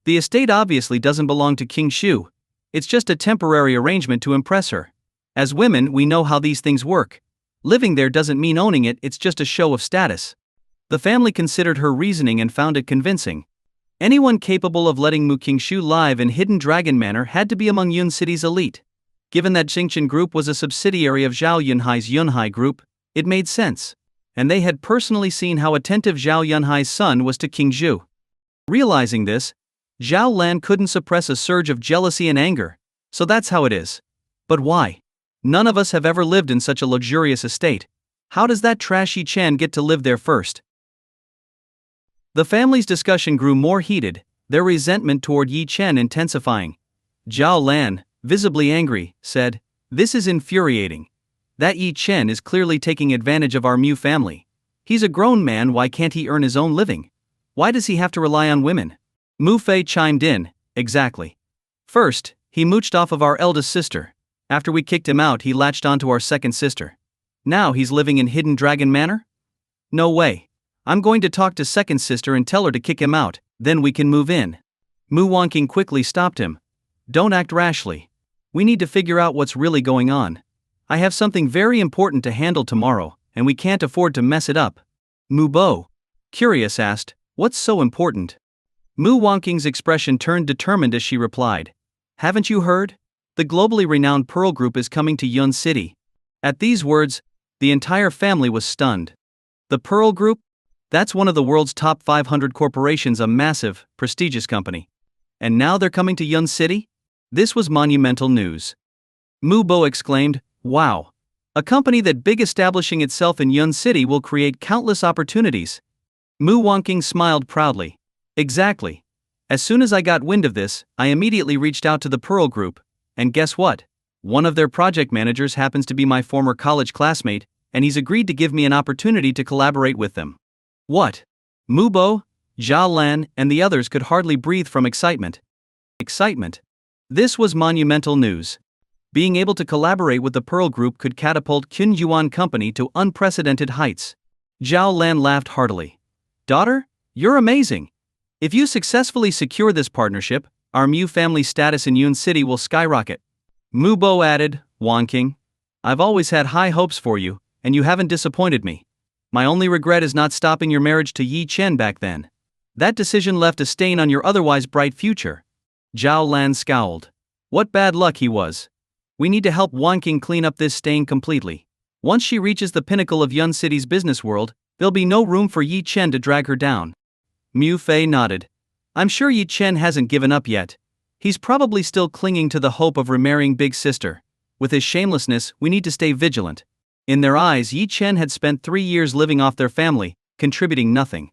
S1: The estate obviously doesn't belong to Qingzhu. It's just a temporary arrangement to impress her. As women, we know how these things work. Living there doesn't mean owning it, it's just a show of status. The family considered her reasoning and found it convincing. Anyone capable of letting Mu Qingzhu live in Hidden Dragon Manor had to be among Yun City's elite. Given that Xingqian Group was a subsidiary of Zhao Yunhai's Yunhai Group, it made sense. And they had personally seen how attentive Zhao Yunhai's son was to Qingzhu. Realizing this, Zhao Lan couldn't suppress a surge of jealousy and anger. So that's how it is. But why? None of us have ever lived in such a luxurious estate. How does that trash Yi Chen get to live there first? The family's discussion grew more heated, their resentment toward Yi Chen intensifying. Zhao Lan, visibly angry, said, This is infuriating. That Yi Chen is clearly taking advantage of our Mu family. He's a grown man, why can't he earn his own living? Why does he have to rely on women? Mu Fei chimed in, Exactly. First, he mooched off of our eldest sister. After we kicked him out, he latched onto our second sister. Now he's living in Hidden Dragon Manor? No way. I'm going to talk to second sister and tell her to kick him out, then we can move in. Mu Wangqing quickly stopped him. Don't act rashly. We need to figure out what's really going on. I have something very important to handle tomorrow, and we can't afford to mess it up. Mu Bo, curious, asked, What's so important? Mu Wangqing's expression turned determined as she replied. Haven't you heard? The globally renowned Pearl Group is coming to Yun City. At these words, the entire family was stunned. The Pearl Group? That's one of the world's top 500 corporations, a massive, prestigious company. And now they're coming to Yun City? This was monumental news. Mu Bo exclaimed, wow. A company that big establishing itself in Yun City will create countless opportunities. Mu Wangqing smiled proudly. Exactly. As soon as I got wind of this, I immediately reached out to the Pearl Group, and guess what? One of their project managers happens to be my former college classmate, and he's agreed to give me an opportunity to collaborate with them. What? Mu Bo, Zhao Lan, and the others could hardly breathe from excitement. Excitement. This was monumental news. Being able to collaborate with the Pearl Group could catapult Qin Yuan Company to unprecedented heights. Zhao Lan laughed heartily. Daughter, you're amazing. If you successfully secure this partnership, our Mu family status in Yun City will skyrocket. Mu Bo added, Wangqing, I've always had high hopes for you, and you haven't disappointed me. My only regret is not stopping your marriage to Yi Chen back then. That decision left a stain on your otherwise bright future. Zhao Lan scowled. What bad luck he was. We need to help Wangqing clean up this stain completely. Once she reaches the pinnacle of Yun City's business world, there'll be no room for Yi Chen to drag her down. Mu Fei nodded. I'm sure Yi Chen hasn't given up yet. He's probably still clinging to the hope of remarrying Big Sister. With his shamelessness, we need to stay vigilant. In their eyes, Yi Chen had spent 3 years living off their family, contributing nothing.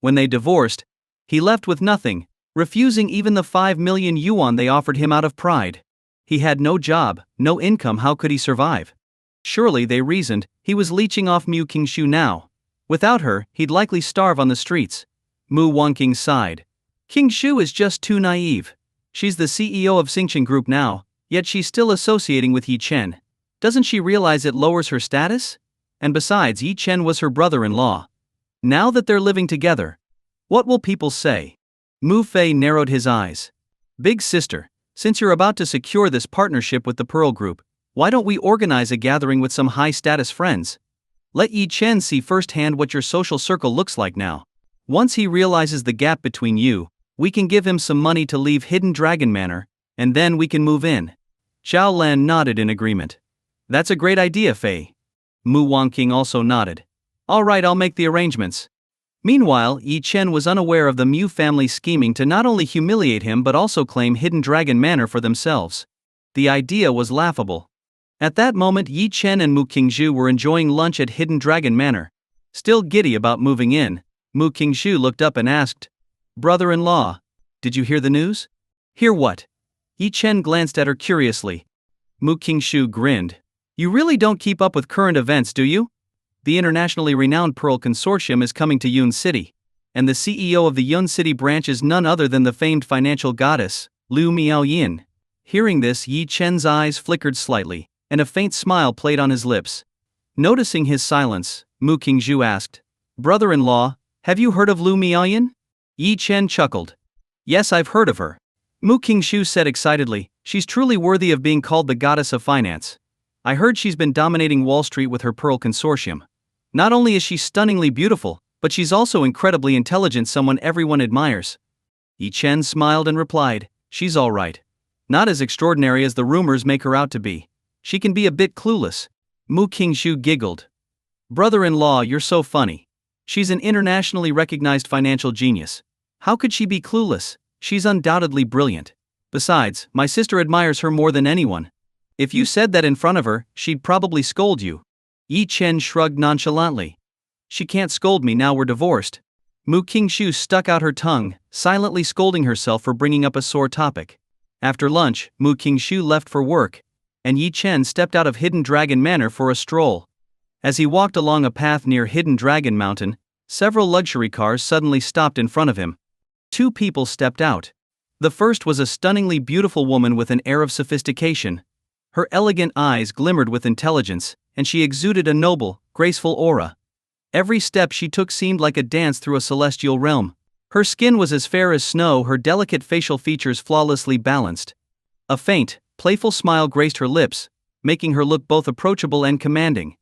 S1: When they divorced, he left with nothing, refusing even the 5 million yuan they offered him out of pride. He had no job, no income, how could he survive? Surely, they reasoned, he was leeching off Mu Qingshu now. Without her, he'd likely starve on the streets. Mu Wangqing sighed. Qingshu is just too naive. She's the CEO of Xingchen Group now, yet she's still associating with Yi Chen. Doesn't she realize it lowers her status? And besides, Yi Chen was her brother-in-law. Now that they're living together, what will people say? Mu Fei narrowed his eyes. Big sister, since you're about to secure this partnership with the Pearl Group, why don't we organize a gathering with some high-status friends? Let Yi Chen see firsthand what your social circle looks like now. Once he realizes the gap between you, we can give him some money to leave Hidden Dragon Manor, and then we can move in. Zhao Lan nodded in agreement. That's a great idea, Fei. Mu Wangqing also nodded. All right, I'll make the arrangements. Meanwhile, Yi Chen was unaware of the Mu family scheming to not only humiliate him but also claim Hidden Dragon Manor for themselves. The idea was laughable. At that moment, Yi Chen and Mu Qingshu were enjoying lunch at Hidden Dragon Manor. Still giddy about moving in, Mu Qingshu looked up and asked, Brother-in-law, did you hear the news? Hear what? Yi Chen glanced at her curiously. Mu Qingshu grinned. You really don't keep up with current events, do you? The internationally renowned Pearl Consortium is coming to Yun City, and the CEO of the Yun City branch is none other than the famed financial goddess, Lu Miaoyin. Hearing this, Yi Chen's eyes flickered slightly, and a faint smile played on his lips. Noticing his silence, Mu Qingshu asked, Brother-in-law, have you heard of Lu Miaoyin? Yi Chen chuckled. Yes, I've heard of her. Mu Qingshu said excitedly, she's truly worthy of being called the goddess of finance. I heard she's been dominating Wall Street with her Pearl Consortium. Not only is she stunningly beautiful, but she's also incredibly intelligent, someone everyone admires. Yi Chen smiled and replied, she's all right. Not as extraordinary as the rumors make her out to be. She can be a bit clueless. Mu Qingshu giggled. Brother-in-law, you're so funny. She's an internationally recognized financial genius. How could she be clueless? She's undoubtedly brilliant. Besides, my sister admires her more than anyone. If you said that in front of her, she'd probably scold you. Yi Chen shrugged nonchalantly. She can't scold me now we're divorced. Mu Qingshu stuck out her tongue, silently scolding herself for bringing up a sore topic. After lunch, Mu Qingshu left for work, and Yi Chen stepped out of Hidden Dragon Manor for a stroll. As he walked along a path near Hidden Dragon Mountain, several luxury cars suddenly stopped in front of him. 2 people stepped out. The first was a stunningly beautiful woman with an air of sophistication. Her elegant eyes glimmered with intelligence, and she exuded a noble, graceful aura. Every step she took seemed like a dance through a celestial realm. Her skin was as fair as snow, her delicate facial features flawlessly balanced. A faint, playful smile graced her lips, making her look both approachable and commanding.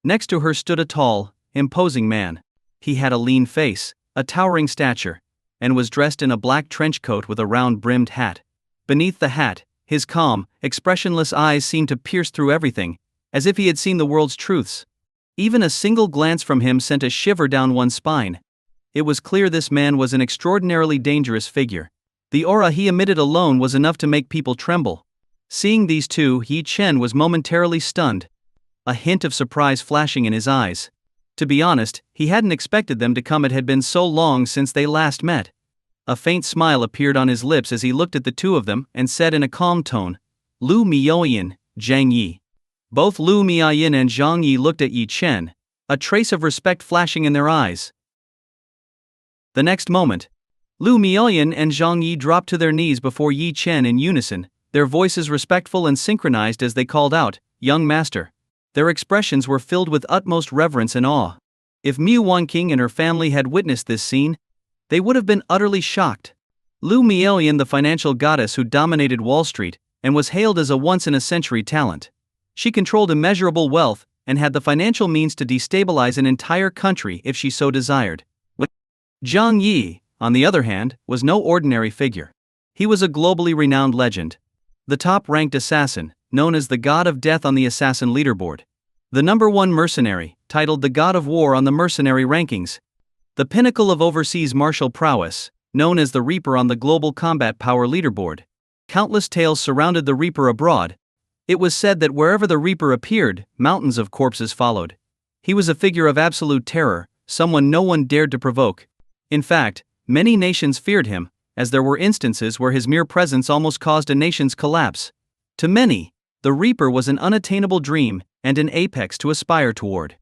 S1: Next to her stood a tall, imposing man. He had a lean face, a towering stature, and was dressed in a black trench coat with a round-brimmed hat. Beneath the hat, his calm, expressionless eyes seemed to pierce through everything, as if he had seen the world's truths. Even a single glance from him sent a shiver down one's spine. It was clear this man was an extraordinarily dangerous figure. The aura he emitted alone was enough to make people tremble. Seeing these two, Yi Chen was momentarily stunned, a hint of surprise flashing in his eyes. To be honest, he hadn't expected them to come. It had been so long since they last met. A faint smile appeared on his lips as he looked at the two of them and said in a calm tone, "Lu Miaoyan, Zhang Yi." Both Lu Miaoyan and Zhang Yi looked at Yi Chen, a trace of respect flashing in their eyes. The next moment, Lu Miaoyan and Zhang Yi dropped to their knees before Yi Chen in unison, their voices respectful and synchronized as they called out, "Young master." Their expressions were filled with utmost reverence and awe. If Mu Wanqing and her family had witnessed this scene, they would have been utterly shocked. Lu Miaoyan, the financial goddess who dominated Wall Street and was hailed as a once-in-a-century talent. She controlled immeasurable wealth and had the financial means to destabilize an entire country if she so desired. Zhang Yi, on the other hand, was no ordinary figure. He was a globally renowned legend. The top-ranked assassin, known as the God of Death on the assassin leaderboard. The #1 mercenary, titled the God of War on the mercenary rankings. The pinnacle of overseas martial prowess, known as the Reaper on the global combat power leaderboard. Countless tales surrounded the Reaper abroad. It was said that wherever the Reaper appeared, mountains of corpses followed. He was a figure of absolute terror, someone no one dared to provoke. In fact, many nations feared him, as there were instances where his mere presence almost caused a nation's collapse. To many, the Reaper was an unattainable dream and an apex to aspire toward.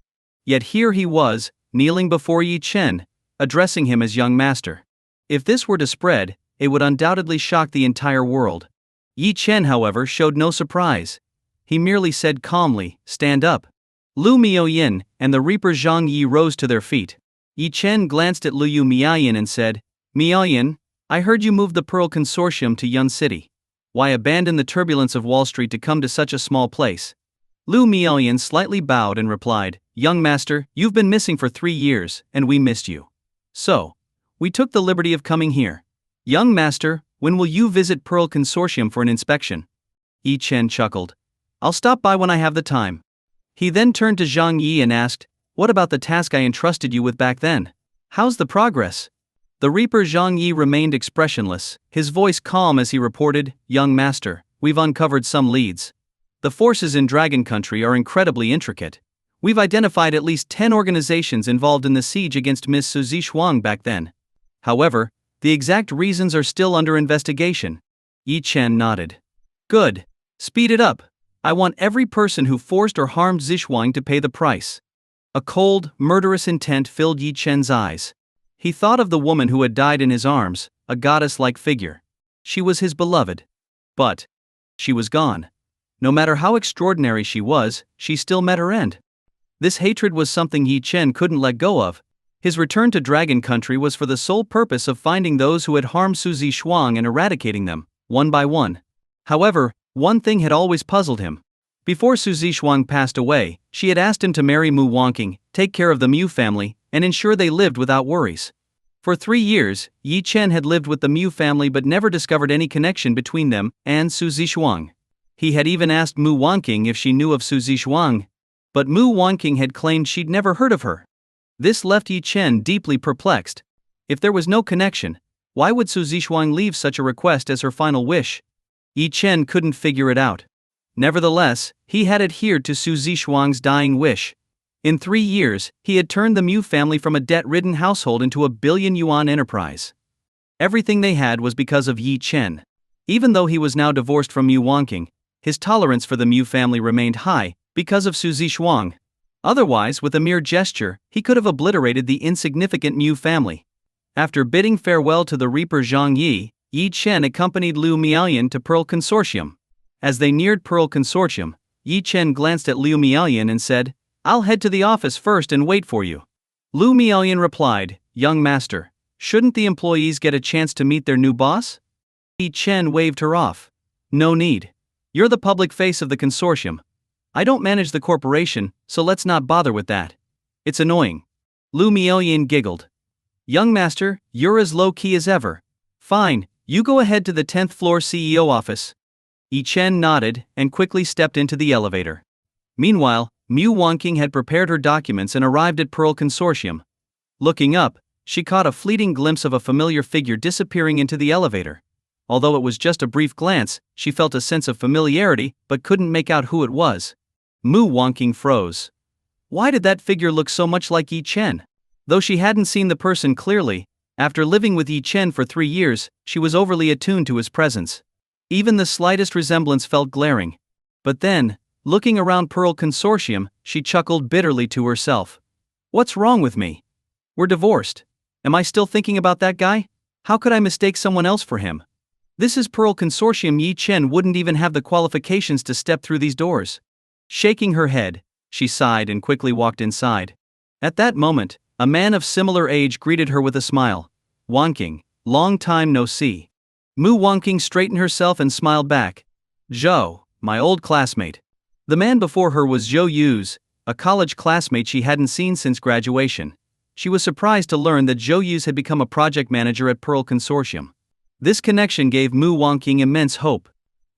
S1: Yet here he was, kneeling before Yi Chen, addressing him as young master. If this were to spread, it would undoubtedly shock the entire world. Yi Chen, however, showed no surprise. He merely said calmly, "Stand up." Lu Miaoyan and the Reaper Zhang Yi rose to their feet. Yi Chen glanced at Lu Miaoyan and said, "Miaoyan, I heard you moved the Pearl Consortium to Yun City. Why abandon the turbulence of Wall Street to come to such a small place?" Lu Miaoyan slightly bowed and replied, "Young master, you've been missing for 3 years, and we missed you. So, we took the liberty of coming here. Young master, when will you visit Pearl Consortium for an inspection?" Yi Chen chuckled. "I'll stop by when I have the time." He then turned to Zhang Yi and asked, "What about the task I entrusted you with back then? How's the progress?" The Reaper Zhang Yi remained expressionless, his voice calm as he reported, "Young master, we've uncovered some leads. The forces in Dragon Country are incredibly intricate. We've identified at least 10 organizations involved in the siege against Miss Su Zixuang back then. However, the exact reasons are still under investigation." Yi Chen nodded. "Good. Speed it up. I want every person who forced or harmed Zixuang to pay the price." A cold, murderous intent filled Yi Chen's eyes. He thought of the woman who had died in his arms, a goddess-like figure. She was his beloved. But she was gone. No matter how extraordinary she was, she still met her end. This hatred was something Yi Chen couldn't let go of. His return to Dragon Country was for the sole purpose of finding those who had harmed Su Zixuang and eradicating them, one by one. However, one thing had always puzzled him. Before Su Zixuang passed away, she had asked him to marry Mu Wanqing, take care of the Mu family, and ensure they lived without worries. For 3 years, Yi Chen had lived with the Mu family but never discovered any connection between them and Su Zixuang. He had even asked Mu Wanqing if she knew of Su Zixuang, but Mu Wanqing had claimed she'd never heard of her. This left Yi Chen deeply perplexed. If there was no connection, why would Su Zixuang leave such a request as her final wish? Yi Chen couldn't figure it out. Nevertheless, he had adhered to Su Zixuang's dying wish. In 3 years, he had turned the Mu family from a debt-ridden household into a billion-yuan enterprise. Everything they had was because of Yi Chen. Even though he was now divorced from Mu Wanqing, his tolerance for the Mu family remained high, because of Su Zixuang. Otherwise, with a mere gesture, he could have obliterated the insignificant Mu family. After bidding farewell to the Reaper Zhang Yi, Yi Chen accompanied Lu Miaoyan to Pearl Consortium. As they neared Pearl Consortium, Yi Chen glanced at Lu Miaoyan and said, "I'll head to the office first and wait for you." Lu Miaoyan replied, "Young master, shouldn't the employees get a chance to meet their new boss?" Yi Chen waved her off. "No need. You're the public face of the consortium. I don't manage the corporation, so let's not bother with that. It's annoying." Lu Miaoyan giggled. Young master, you're as low-key as ever. Fine, you go ahead to the 10th floor CEO office. Yi Chen nodded and quickly stepped into the elevator. Meanwhile, Mu Wanqing had prepared her documents and arrived at Pearl Consortium. Looking up, she caught a fleeting glimpse of a familiar figure disappearing into the elevator. Although it was just a brief glance, she felt a sense of familiarity but couldn't make out who it was. Mu Wanqing froze. Why did that figure look so much like Yi Chen? Though she hadn't seen the person clearly, after living with Yi Chen for 3 years, she was overly attuned to his presence. Even the slightest resemblance felt glaring. But then, looking around Pearl Consortium, she chuckled bitterly to herself. What's wrong with me? We're divorced. Am I still thinking about that guy? How could I mistake someone else for him? This is Pearl Consortium. Yi Chen wouldn't even have the qualifications to step through these doors. Shaking her head, she sighed and quickly walked inside. At that moment, a man of similar age greeted her with a smile. Wanqing, long time no see. Mu Wanqing straightened herself and smiled back. Zhou, my old classmate. The man before her was Zhou Yu's, a college classmate she hadn't seen since graduation. She was surprised to learn that Zhou Yu's had become a project manager at Pearl Consortium. This connection gave Mu Wanqing immense hope.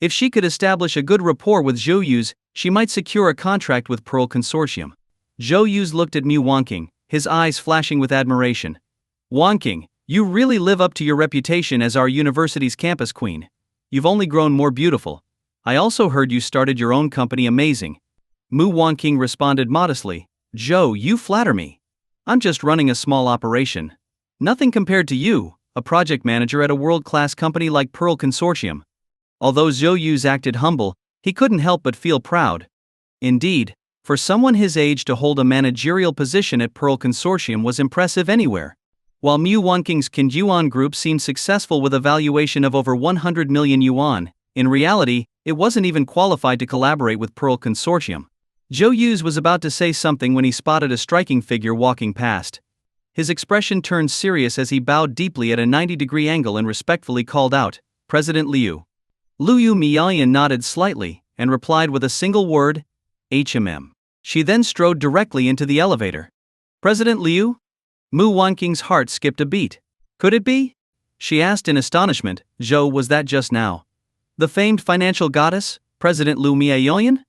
S1: If she could establish a good rapport with Zhou Yu's, she might secure a contract with Pearl Consortium. Zhou Yu's looked at Mu Wanqing, his eyes flashing with admiration. Wanqing, you really live up to your reputation as our university's campus queen. You've only grown more beautiful. I also heard you started your own company. Amazing. Mu Wanqing responded modestly. Zhou, you flatter me. I'm just running a small operation. Nothing compared to you, a project manager at a world-class company like Pearl Consortium. Although Zhou Yu's acted humble, he couldn't help but feel proud. Indeed, for someone his age to hold a managerial position at Pearl Consortium was impressive anywhere. While Mu Wanqing's Qingyuan group seemed successful with a valuation of over 100 million yuan, in reality, it wasn't even qualified to collaborate with Pearl Consortium. Zhou Yu's was about to say something when he spotted a striking figure walking past. His expression turned serious as he bowed deeply at a 90-degree angle and respectfully called out, President Liu. Liu Miaoyan nodded slightly and replied with a single word, HMM. She then strode directly into the elevator. President Liu? Mu Wanqing's heart skipped a beat. Could it be? She asked in astonishment. Zhou, was that just now? The famed financial goddess, President Liu Miaoyan?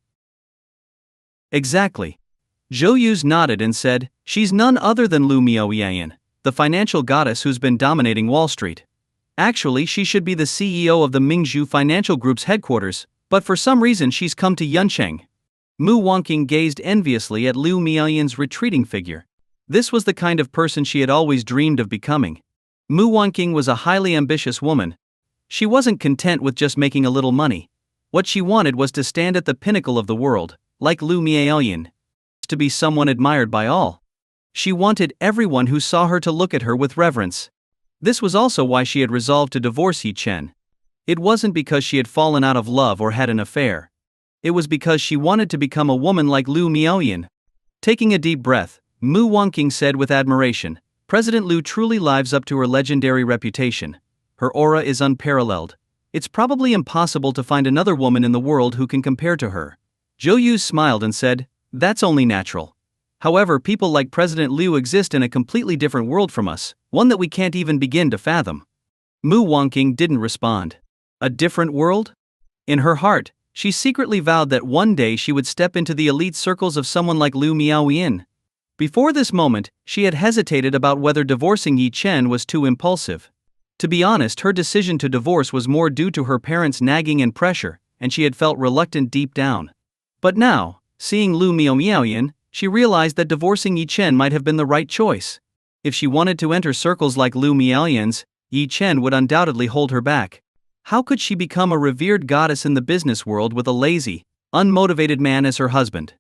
S1: Exactly. Zhou Yu's nodded and said, she's none other than Liu Miaoyan, the financial goddess who's been dominating Wall Street. Actually, she should be the CEO of the Mingzhu Financial Group's headquarters, but for some reason she's come to Yuncheng. Mu Wanqing gazed enviously at Liu Miaoyan's retreating figure. This was the kind of person she had always dreamed of becoming. Mu Wanqing was a highly ambitious woman. She wasn't content with just making a little money. What she wanted was to stand at the pinnacle of the world, like Liu Miaoyan. To be someone admired by all. She wanted everyone who saw her to look at her with reverence. This was also why she had resolved to divorce Yi Chen. It wasn't because she had fallen out of love or had an affair. It was because she wanted to become a woman like Liu Miaoyan. Taking a deep breath, Mu Wanqing said with admiration, President Liu truly lives up to her legendary reputation. Her aura is unparalleled. It's probably impossible to find another woman in the world who can compare to her. Zhou Yu smiled and said, that's only natural. However, people like President Liu exist in a completely different world from us, one that we can't even begin to fathom. Mu Wanqing didn't respond. A different world? In her heart, she secretly vowed that one day she would step into the elite circles of someone like Liu Miaoyan. Before this moment, she had hesitated about whether divorcing Yi Chen was too impulsive. To be honest, her decision to divorce was more due to her parents' nagging and pressure, and she had felt reluctant deep down. But now, seeing Liu Miaoyan, she realized that divorcing Yi Chen might have been the right choice. If she wanted to enter circles like Liu Miaoyan's, Yi Chen would undoubtedly hold her back. How could she become a revered goddess in the business world with a lazy, unmotivated man as her husband?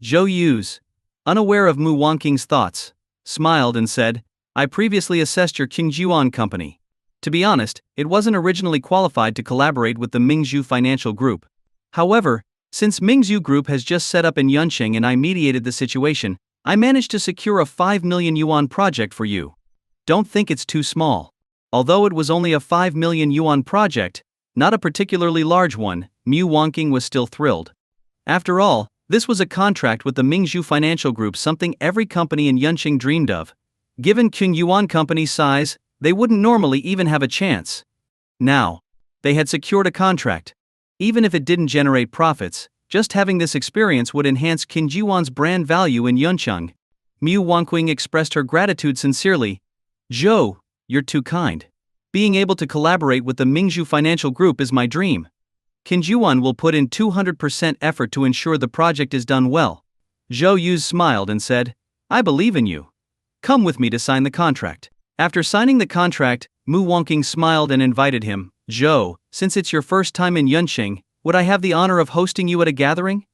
S1: Zhou Yu's, unaware of Mu Wanqing's thoughts, smiled and said, I previously assessed your Qingyuan company. To be honest, it wasn't originally qualified to collaborate with the Mingzhu Financial Group. However, since Mingzhu Group has just set up in Yuncheng and I mediated the situation, I managed to secure a 5 million yuan project for you. Don't think it's too small. Although it was only a 5 million yuan project, not a particularly large one, Mu Wanqing was still thrilled. After all, this was a contract with the Mingzhu Financial Group, something every company in Yuncheng dreamed of. Given Qing Yuan Company's size, they wouldn't normally even have a chance. Now, they had secured a contract. Even if it didn't generate profits, just having this experience would enhance Qing Yuan's brand value in Yuncheng. Mu Wangqing expressed her gratitude sincerely. Zhou, you're too kind. Being able to collaborate with the Mingzhu Financial Group is my dream. Qing Yuan will put in 200% effort to ensure the project is done well. Zhou Yu smiled and said, I believe in you. Come with me to sign the contract. After signing the contract, Mu Wangqing smiled and invited him. Zhou, since it's your first time in Yuncheng, would I have the honor of hosting you at a gathering?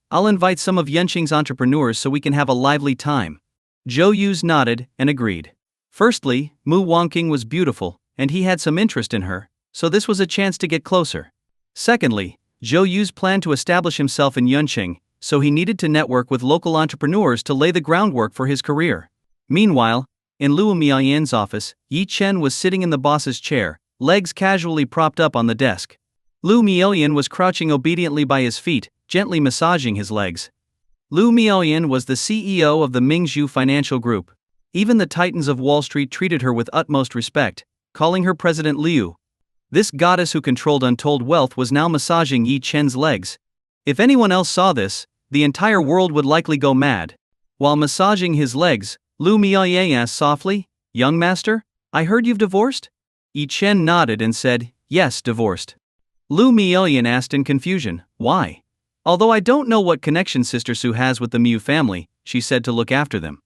S1: I'll invite some of Yuncheng's entrepreneurs so we can have a lively time. Zhou Yu nodded and agreed. Firstly, Mu Wangqing was beautiful, and he had some interest in her, so this was a chance to get closer. Secondly, Zhou Yu's planned to establish himself in Yuncheng, so he needed to network with local entrepreneurs to lay the groundwork for his career. Meanwhile, in Luo Miaoyan's office, Yi Chen was sitting in the boss's chair, legs casually propped up on the desk. Lu Miaoyan was crouching obediently by his feet, gently massaging his legs. Lu Miaoyan was the CEO of the Mingzhu Financial Group. Even the titans of Wall Street treated her with utmost respect, calling her President Liu. This goddess who controlled untold wealth was now massaging Yi Chen's legs. If anyone else saw this, the entire world would likely go mad. While massaging his legs, Lu Miaoyan asked softly, Young master, I heard you've divorced? Yi Chen nodded and said, Yes, divorced. Lu Miaoyan asked in confusion, Why? Although I don't know what connection Sister Su has with the Mu family, she said to look after them.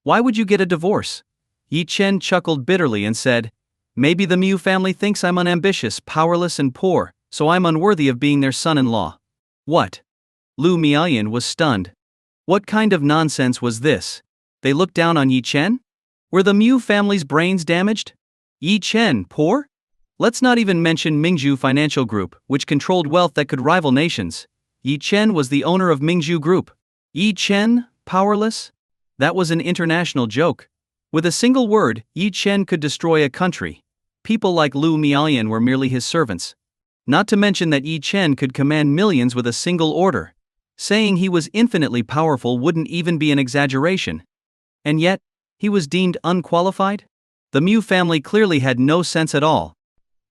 S1: Why would you get a divorce? Yi Chen chuckled bitterly and said, Maybe the Mu family thinks I'm unambitious, powerless and poor, so I'm unworthy of being their son-in-law. What? Lu Miaoyan was stunned. What kind of nonsense was this? They looked down on Yi Chen? Were the Mu family's brains damaged? Yi Chen, poor? Let's not even mention Mingzhu Financial Group, which controlled wealth that could rival nations. Yi Chen was the owner of Mingzhu Group. Yi Chen, powerless? That was an international joke. With a single word, Yi Chen could destroy a country. People like Lu Miaoyan were merely his servants. Not to mention that Yi Chen could command millions with a single order. Saying he was infinitely powerful wouldn't even be an exaggeration. And yet, he was deemed unqualified? The Mu family clearly had no sense at all.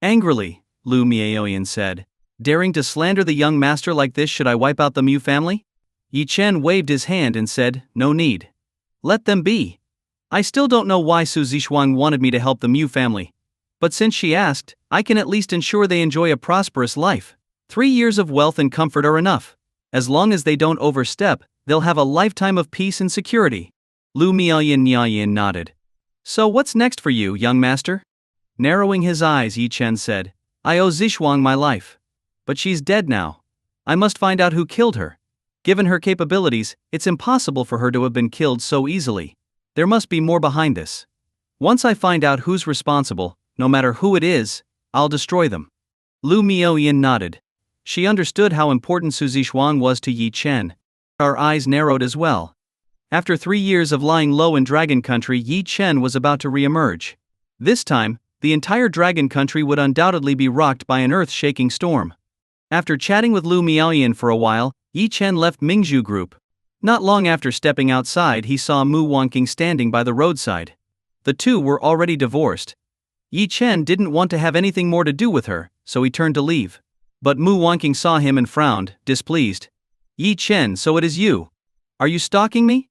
S1: Angrily, Lu Miaoyan said, Daring to slander the young master like this, should I wipe out the Mu family? Yi Chen waved his hand and said, No need. Let them be. I still don't know why Su Zixuan wanted me to help the Mu family. But since she asked, I can at least ensure they enjoy a prosperous life. 3 years of wealth and comfort are enough. As long as they don't overstep, they'll have a lifetime of peace and security. Lu Miaoyan nodded. So what's next for you, young master? Narrowing his eyes, Yi Chen said, I owe Zixuan my life. But she's dead now. I must find out who killed her. Given her capabilities, it's impossible for her to have been killed so easily. There must be more behind this. Once I find out who's responsible, no matter who it is, I'll destroy them. Lu Miaoyan nodded. She understood how important Su Zixuan was to Yi Chen. Her eyes narrowed as well. After 3 years of lying low in Dragon Country, Yi Chen was about to re-emerge. This time, the entire Dragon Country would undoubtedly be rocked by an earth-shaking storm. After chatting with Lu Miaoyan for a while, Yi Chen left Mingzhu Group. Not long after stepping outside, he saw Mu Wangqing standing by the roadside. The two were already divorced. Yi Chen didn't want to have anything more to do with her, so he turned to leave. But Mu Wangqing saw him and frowned, displeased. Yi Chen, so it is you. Are you stalking me?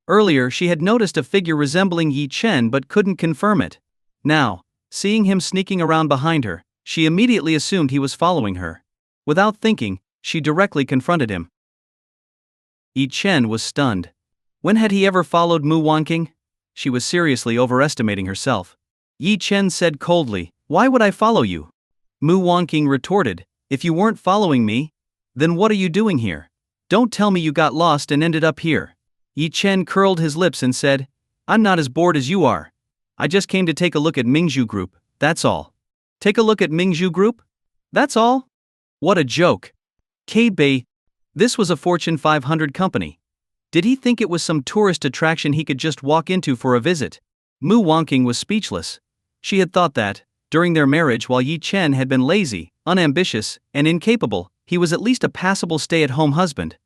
S1: Earlier she had noticed a figure resembling Yi Chen but couldn't confirm it. Now, seeing him sneaking around behind her, she immediately assumed he was following her. Without thinking, she directly confronted him. Yi Chen was stunned. When had he ever followed Mu Wangqing? She was seriously overestimating herself. Yi Chen said coldly, Why would I follow you? Mu Wangqing retorted, If you weren't following me, then what are you doing here? Don't tell me you got lost and ended up here. Yi Chen curled his lips and said, I'm not as bored as you are. I just came to take a look at Mingzhu Group, that's all. Take a look at Mingzhu Group? That's all? What a joke. K-Bay. This was a Fortune 500 company. Did he think it was some tourist attraction he could just walk into for a visit? Mu Wangqing was speechless. She had thought that, during their marriage, while Yi Chen had been lazy, unambitious, and incapable, he was at least a passable stay-at-home husband.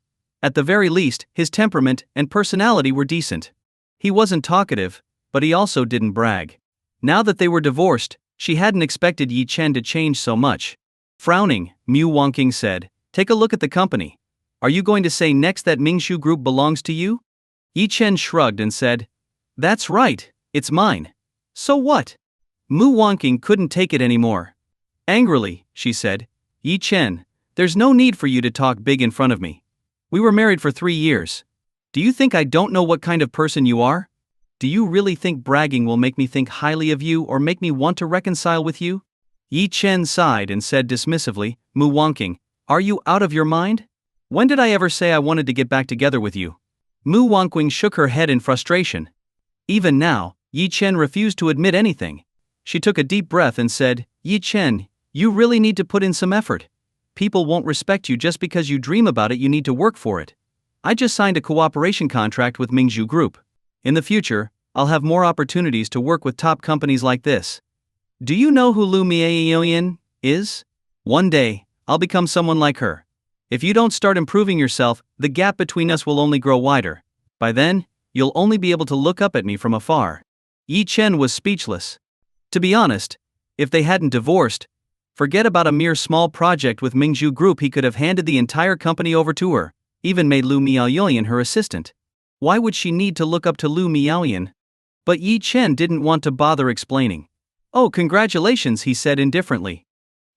S1: At the very least, his temperament and personality were decent. He wasn't talkative, But he also didn't brag. Now that they were divorced, she hadn't expected Yi Chen to change so much. Frowning, Mu Wanqing said, "Take a look at the company. Are you going to say next that Mingshu Group belongs to you?" Yi Chen shrugged and said, "That's right, it's mine. So what?" Mu Wanqing couldn't take it anymore. Angrily, she said, "Yi Chen, there's no need for you to talk big in front of me. We were married for 3 years. Do you think I don't know what kind of person you are? Do you really think bragging will make me think highly of you or make me want to reconcile with you?" Yi Chen sighed and said dismissively, "Mu Wanqing, are you out of your mind? When did I ever say I wanted to get back together with you?" Mu Wanqing shook her head in frustration. Even now, Yi Chen refused to admit anything. She took a deep breath and said, "Yi Chen, you really need to put in some effort. People won't respect you just because you dream about it, you need to work for it. I just signed a cooperation contract with Mingshu Group. In the future, I'll have more opportunities to work with top companies like this. Do you know who Lu Miaoyan is? One day, I'll become someone like her. If you don't start improving yourself, the gap between us will only grow wider. By then, you'll only be able to look up at me from afar." Yi Chen was speechless. To be honest, if they hadn't divorced, forget about a mere small project with Mingshu Group, he could have handed the entire company over to her, even made Lu Miaoyan her assistant. Why would she need to look up to Lu Miaoyan? But Yi Chen didn't want to bother explaining. "Oh, congratulations," he said indifferently.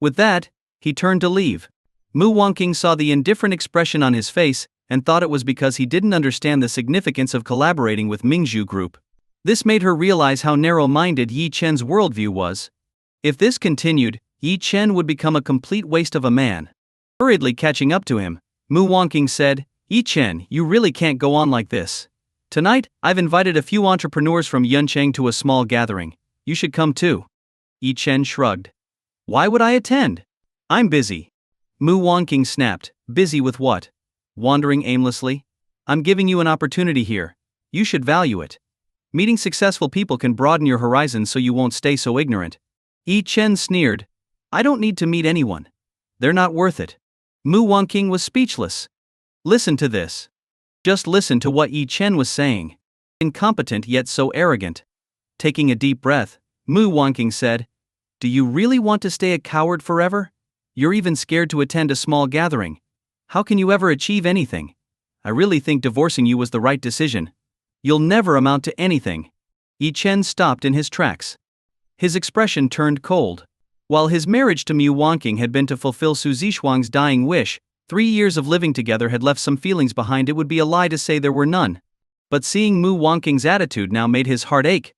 S1: With that, he turned to leave. Mu Wanqing saw the indifferent expression on his face and thought it was because he didn't understand the significance of collaborating with Mingshu Group. This made her realize how narrow-minded Yi Chen's worldview was. If this continued, Yi Chen would become a complete waste of a man. Hurriedly catching up to him, Mu Wanqing said, "Yi Chen, you really can't go on like this. Tonight, I've invited a few entrepreneurs from Yuncheng to a small gathering. You should come too." Yi Chen shrugged. "Why would I attend? I'm busy." Mu Wanqing snapped, "Busy with what? Wandering aimlessly? I'm giving you an opportunity here. You should value it. Meeting successful people can broaden your horizons so you won't stay so ignorant." Yi Chen sneered, "I don't need to meet anyone. They're not worth it." Mu Wanqing was speechless. Listen to this. Just listen to what Yi Chen was saying. Incompetent yet so arrogant. Taking a deep breath, Mu Wanqing said, "Do you really want to stay a coward forever? You're even scared to attend a small gathering. How can you ever achieve anything? I really think divorcing you was the right decision. You'll never amount to anything." Yi Chen stopped in his tracks. His expression turned cold. While his marriage to Mu Wanqing had been to fulfill Su Zixuang's dying wish, 3 years of living together had left some feelings behind. It would be a lie to say there were none. But seeing Mu Wanqing's attitude now made his heart ache.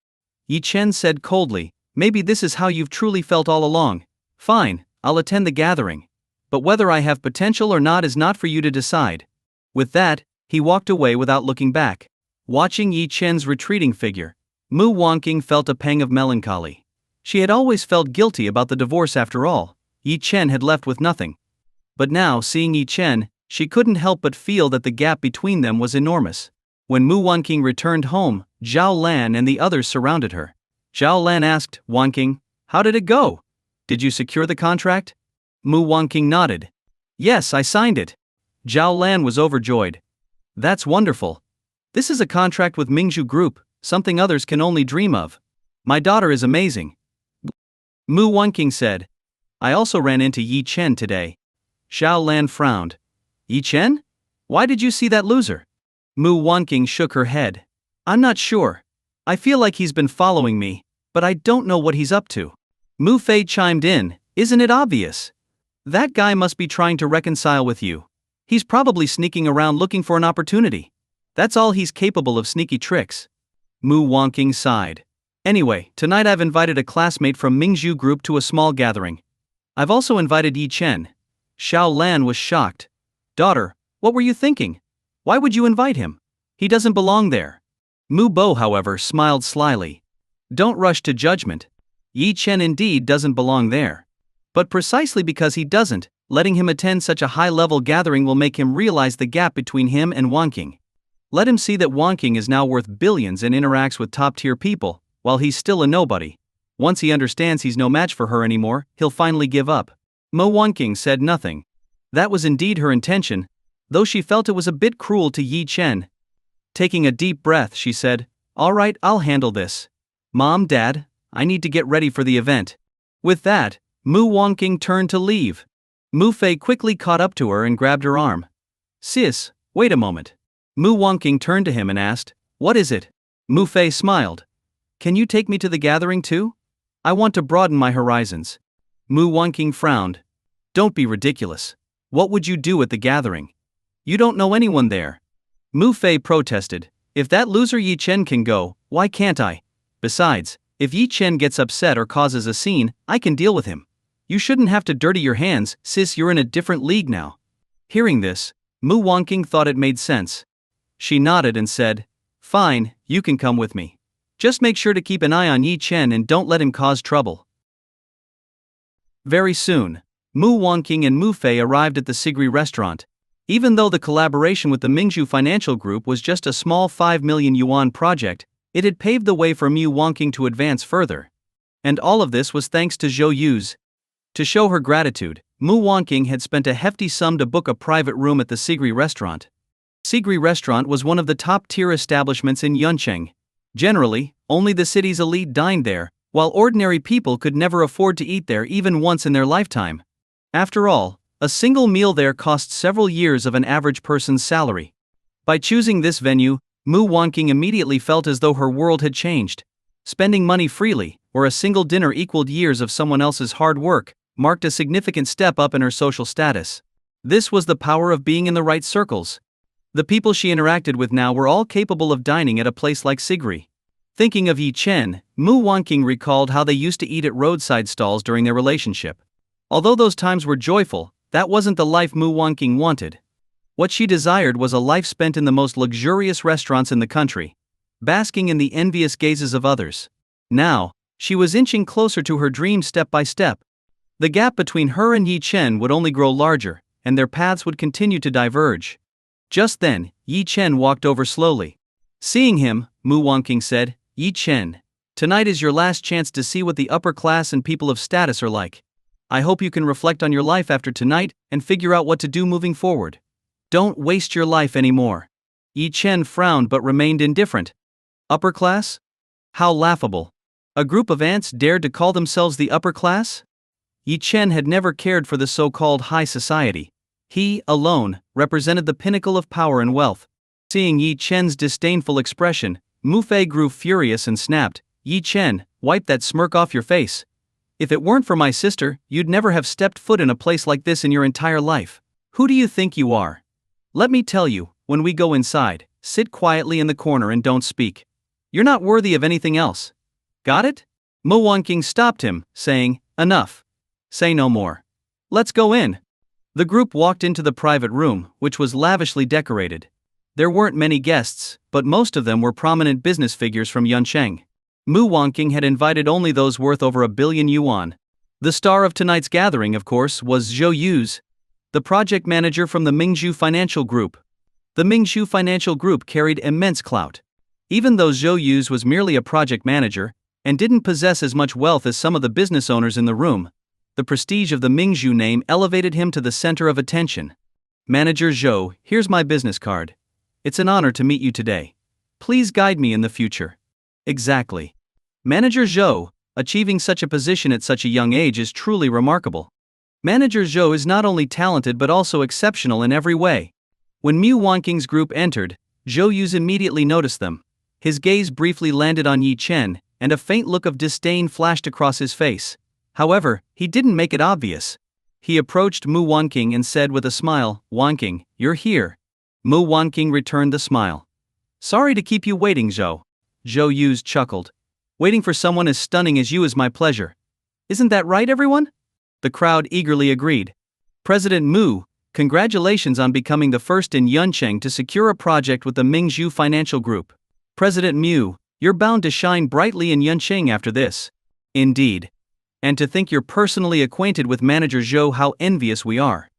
S1: Yi Chen said coldly, "Maybe this is how you've truly felt all along. Fine, I'll attend the gathering. But whether I have potential or not is not for you to decide." With that, he walked away without looking back. Watching Yi Chen's retreating figure, Mu Wanqing felt a pang of melancholy. She had always felt guilty about the divorce after all. Yi Chen had left with nothing. But now, seeing Yi Chen, she couldn't help but feel that the gap between them was enormous. When Mu Wanqing returned home, Zhao Lan and the others surrounded her. Zhao Lan asked, "Wanqing, how did it go? Did you secure the contract?" Mu Wanqing nodded. "Yes, I signed it." Zhao Lan was overjoyed. "That's wonderful. This is a contract with Mingshu Group, something others can only dream of. My daughter is amazing." Mu Wanqing said, "I also ran into Yi Chen today." Zhao Lan frowned. "Yi Chen? Why did you see that loser?" Mu Wanqing shook her head. "I'm not sure. I feel like he's been following me, but I don't know what he's up to." Mu Fei chimed in, "Isn't it obvious? That guy must be trying to reconcile with you. He's probably sneaking around looking for an opportunity. That's all he's capable of, sneaky tricks." Mu Wanqing sighed. "Anyway, tonight I've invited a classmate from Mingshu Group to a small gathering. I've also invited Yi Chen." Zhao Lan was shocked. "Daughter, what were you thinking? Why would you invite him? He doesn't belong there." Mu Bo, however, smiled slyly. "Don't rush to judgment. Yi Chen indeed doesn't belong there. But precisely because he doesn't, letting him attend such a high-level gathering will make him realize the gap between him and Wanqing. Let him see that Wanqing is now worth billions and interacts with top-tier people, while he's still a nobody. Once he understands he's no match for her anymore, he'll finally give up." Mu Wanqing said nothing. That was indeed her intention, though she felt it was a bit cruel to Yi Chen. Taking a deep breath, she said, Alright, I'll handle this. Mom, Dad, I need to get ready for the event. With that, Mu Wangking turned to leave. Mu Fei quickly caught up to her and grabbed her arm. Sis, wait a moment. Mu Wangking turned to him and asked, what is it? Mu Fei smiled. Can you take me to the gathering too? I want to broaden my horizons. Mu Wangking frowned. Don't be ridiculous. What would you do at the gathering? You don't know anyone there. Mu Fei protested. If that loser Yi Chen can go, why can't I? Besides, if Yi Chen gets upset or causes a scene, I can deal with him. You shouldn't have to dirty your hands, sis, you're in a different league now. Hearing this, Mu Wangking thought it made sense. She nodded and said, fine, you can come with me. Just make sure to keep an eye on Yi Chen and don't let him cause trouble. Very soon, Mu Wangking and Mu Fei arrived at the Sigri restaurant. Even though the collaboration with the Mingzhu Financial Group was just a small 5 million yuan project, it had paved the way for Mu Wangking to advance further. And all of this was thanks to Zhou Yu's. To show her gratitude, Mu Wangking had spent a hefty sum to book a private room at the Sigri restaurant. Sigri restaurant was one of the top-tier establishments in Yuncheng. Generally, only the city's elite dined there, while ordinary people could never afford to eat there even once in their lifetime. After all, a single meal there cost several years of an average person's salary. By choosing this venue, Mu Wangking immediately felt as though her world had changed. Spending money freely, where a single dinner equaled years of someone else's hard work, marked a significant step up in her social status. This was the power of being in the right circles. The people she interacted with now were all capable of dining at a place like Sigri. Thinking of Yi Chen, Mu Wangking recalled how they used to eat at roadside stalls during their relationship. Although those times were joyful, that wasn't the life Mu Wangking wanted. What she desired was a life spent in the most luxurious restaurants in the country, basking in the envious gazes of others. Now, she was inching closer to her dream step by step. The gap between her and Yi Chen would only grow larger, and their paths would continue to diverge. Just then, Yi Chen walked over slowly. Seeing him, Mu Wangking said, Yi Chen, tonight is your last chance to see what the upper class and people of status are like. I hope you can reflect on your life after tonight and figure out what to do moving forward. Don't waste your life anymore. Yi Chen frowned but remained indifferent. Upper class? How laughable. A group of ants dared to call themselves the upper class? Yi Chen had never cared for the so-called high society. He, alone, represented the pinnacle of power and wealth. Seeing Yi Chen's disdainful expression, Mu Fei grew furious and snapped, Yi Chen, wipe that smirk off your face. If it weren't for my sister, you'd never have stepped foot in a place like this in your entire life. Who do you think you are? Let me tell you, when we go inside, sit quietly in the corner and don't speak. You're not worthy of anything else. Got it? Mu Wangking stopped him, saying, enough. Say no more. Let's go in. The group walked into the private room, which was lavishly decorated. There weren't many guests, but most of them were prominent business figures from Yuncheng. Mu Wangking had invited only those worth over 1 billion yuan. The star of tonight's gathering, of course, was Zhou Yu's, the project manager from the Mingzhu Financial Group. The Mingzhu Financial Group carried immense clout. Even though Zhou Yu's was merely a project manager, and didn't possess as much wealth as some of the business owners in the room, the prestige of the Mingzhu name elevated him to the center of attention. Manager Zhou, here's my business card. It's an honor to meet you today. Please guide me in the future. Exactly. Manager Zhou, achieving such a position at such a young age is truly remarkable. Manager Zhou is not only talented but also exceptional in every way. When Mu Wangking's group entered, Zhou Yu's immediately noticed them. His gaze briefly landed on Yi Chen, and a faint look of disdain flashed across his face. However, he didn't make it obvious. He approached Mu Wangking and said with a smile, Wangking, you're here. Mu Wangking returned the smile. Sorry to keep you waiting, Zhou. Zhou Yu's chuckled. Waiting for someone as stunning as you is my pleasure. Isn't that right, everyone? The crowd eagerly agreed. President Mu, congratulations on becoming the first in Yuncheng to secure a project with the Mingzhu Financial Group. President Mu, you're bound to shine brightly in Yuncheng after this. Indeed. And to think you're personally acquainted with Manager Zhou, how envious we are.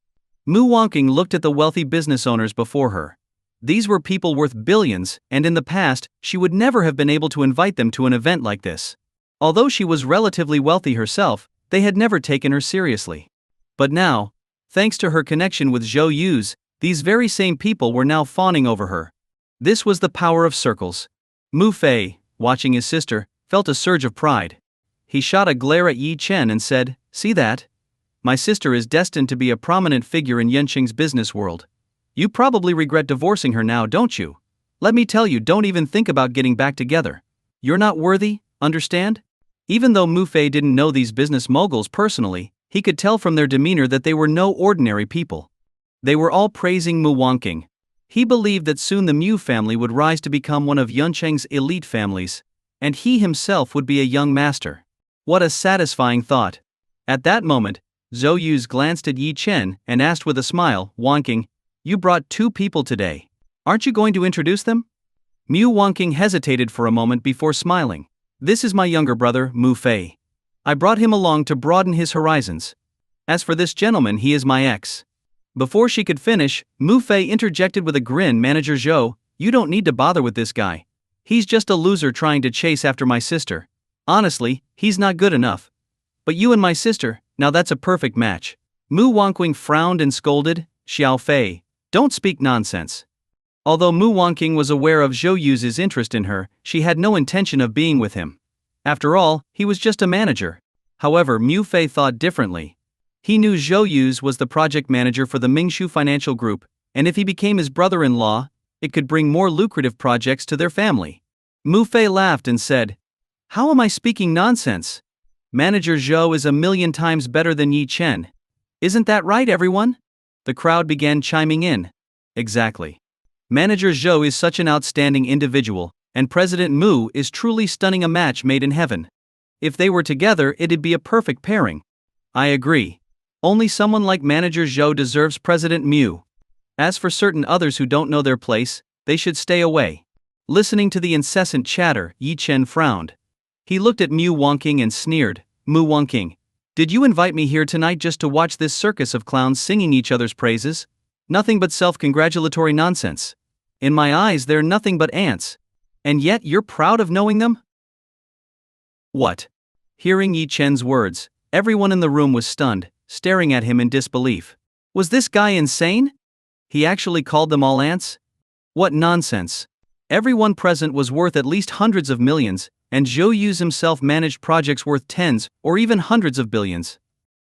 S1: Mu Wangking looked at the wealthy business owners before her. These were people worth billions, and in the past, she would never have been able to invite them to an event like this. Although she was relatively wealthy herself, they had never taken her seriously. But now, thanks to her connection with Zhou Yu's, these very same people were now fawning over her. This was the power of circles. Mu Fei, watching his sister, felt a surge of pride. He shot a glare at Yi Chen and said, "See that? My sister is destined to be a prominent figure in Yanqing's business world. You probably regret divorcing her now, don't you? Let me tell you, don't even think about getting back together. You're not worthy, understand?" Even though Mu Fei didn't know these business moguls personally, he could tell from their demeanor that they were no ordinary people. They were all praising Mu Wanqing. He believed that soon the Mu family would rise to become one of Yanqing's elite families, and he himself would be a young master. What a satisfying thought. At that moment, Zhou Yuz glanced at Yi Chen and asked with a smile, "Wanqing, you brought 2 people today. Aren't you going to introduce them?" Mu Wanqing hesitated for a moment before smiling. "This is my younger brother, Mu Fei. I brought him along to broaden his horizons. As for this gentleman, he is my ex." Before she could finish, Mu Fei interjected with a grin, "Manager Zhou, you don't need to bother with this guy. He's just a loser trying to chase after my sister. Honestly, he's not good enough. But you and my sister, now that's a perfect match." Mu Wanqing frowned and scolded, "Xiao Fei, don't speak nonsense." Although Mu Wanqing was aware of Zhou Yuz's interest in her, she had no intention of being with him. After all, he was just a manager. However, Mu Fei thought differently. He knew Zhou Yuz was the project manager for the Mingshu Financial Group, and if he became his brother-in-law, it could bring more lucrative projects to their family. Mu Fei laughed and said, "How am I speaking nonsense? Manager Zhou is a million times better than Yi Chen. Isn't that right, everyone?" The crowd began chiming in. Exactly. Manager Zhou is such an outstanding individual, and President Mu is truly stunning, a match made in heaven. If they were together, it'd be a perfect pairing. I agree. Only someone like Manager Zhou deserves President Mu. As for certain others who don't know their place, they should stay away. Listening to the incessant chatter, Yi Chen frowned. He looked at Mu Wanqing and sneered, "Mu Wanqing, did you invite me here tonight just to watch this circus of clowns singing each other's praises? Nothing but self-congratulatory nonsense. In my eyes, they're nothing but ants. And yet you're proud of knowing them?" What? Hearing Yi Chen's words, everyone in the room was stunned, staring at him in disbelief. Was this guy insane? He actually called them all ants? What nonsense. Everyone present was worth at least hundreds of millions, and Zhou Yuz himself managed projects worth tens or even hundreds of billions.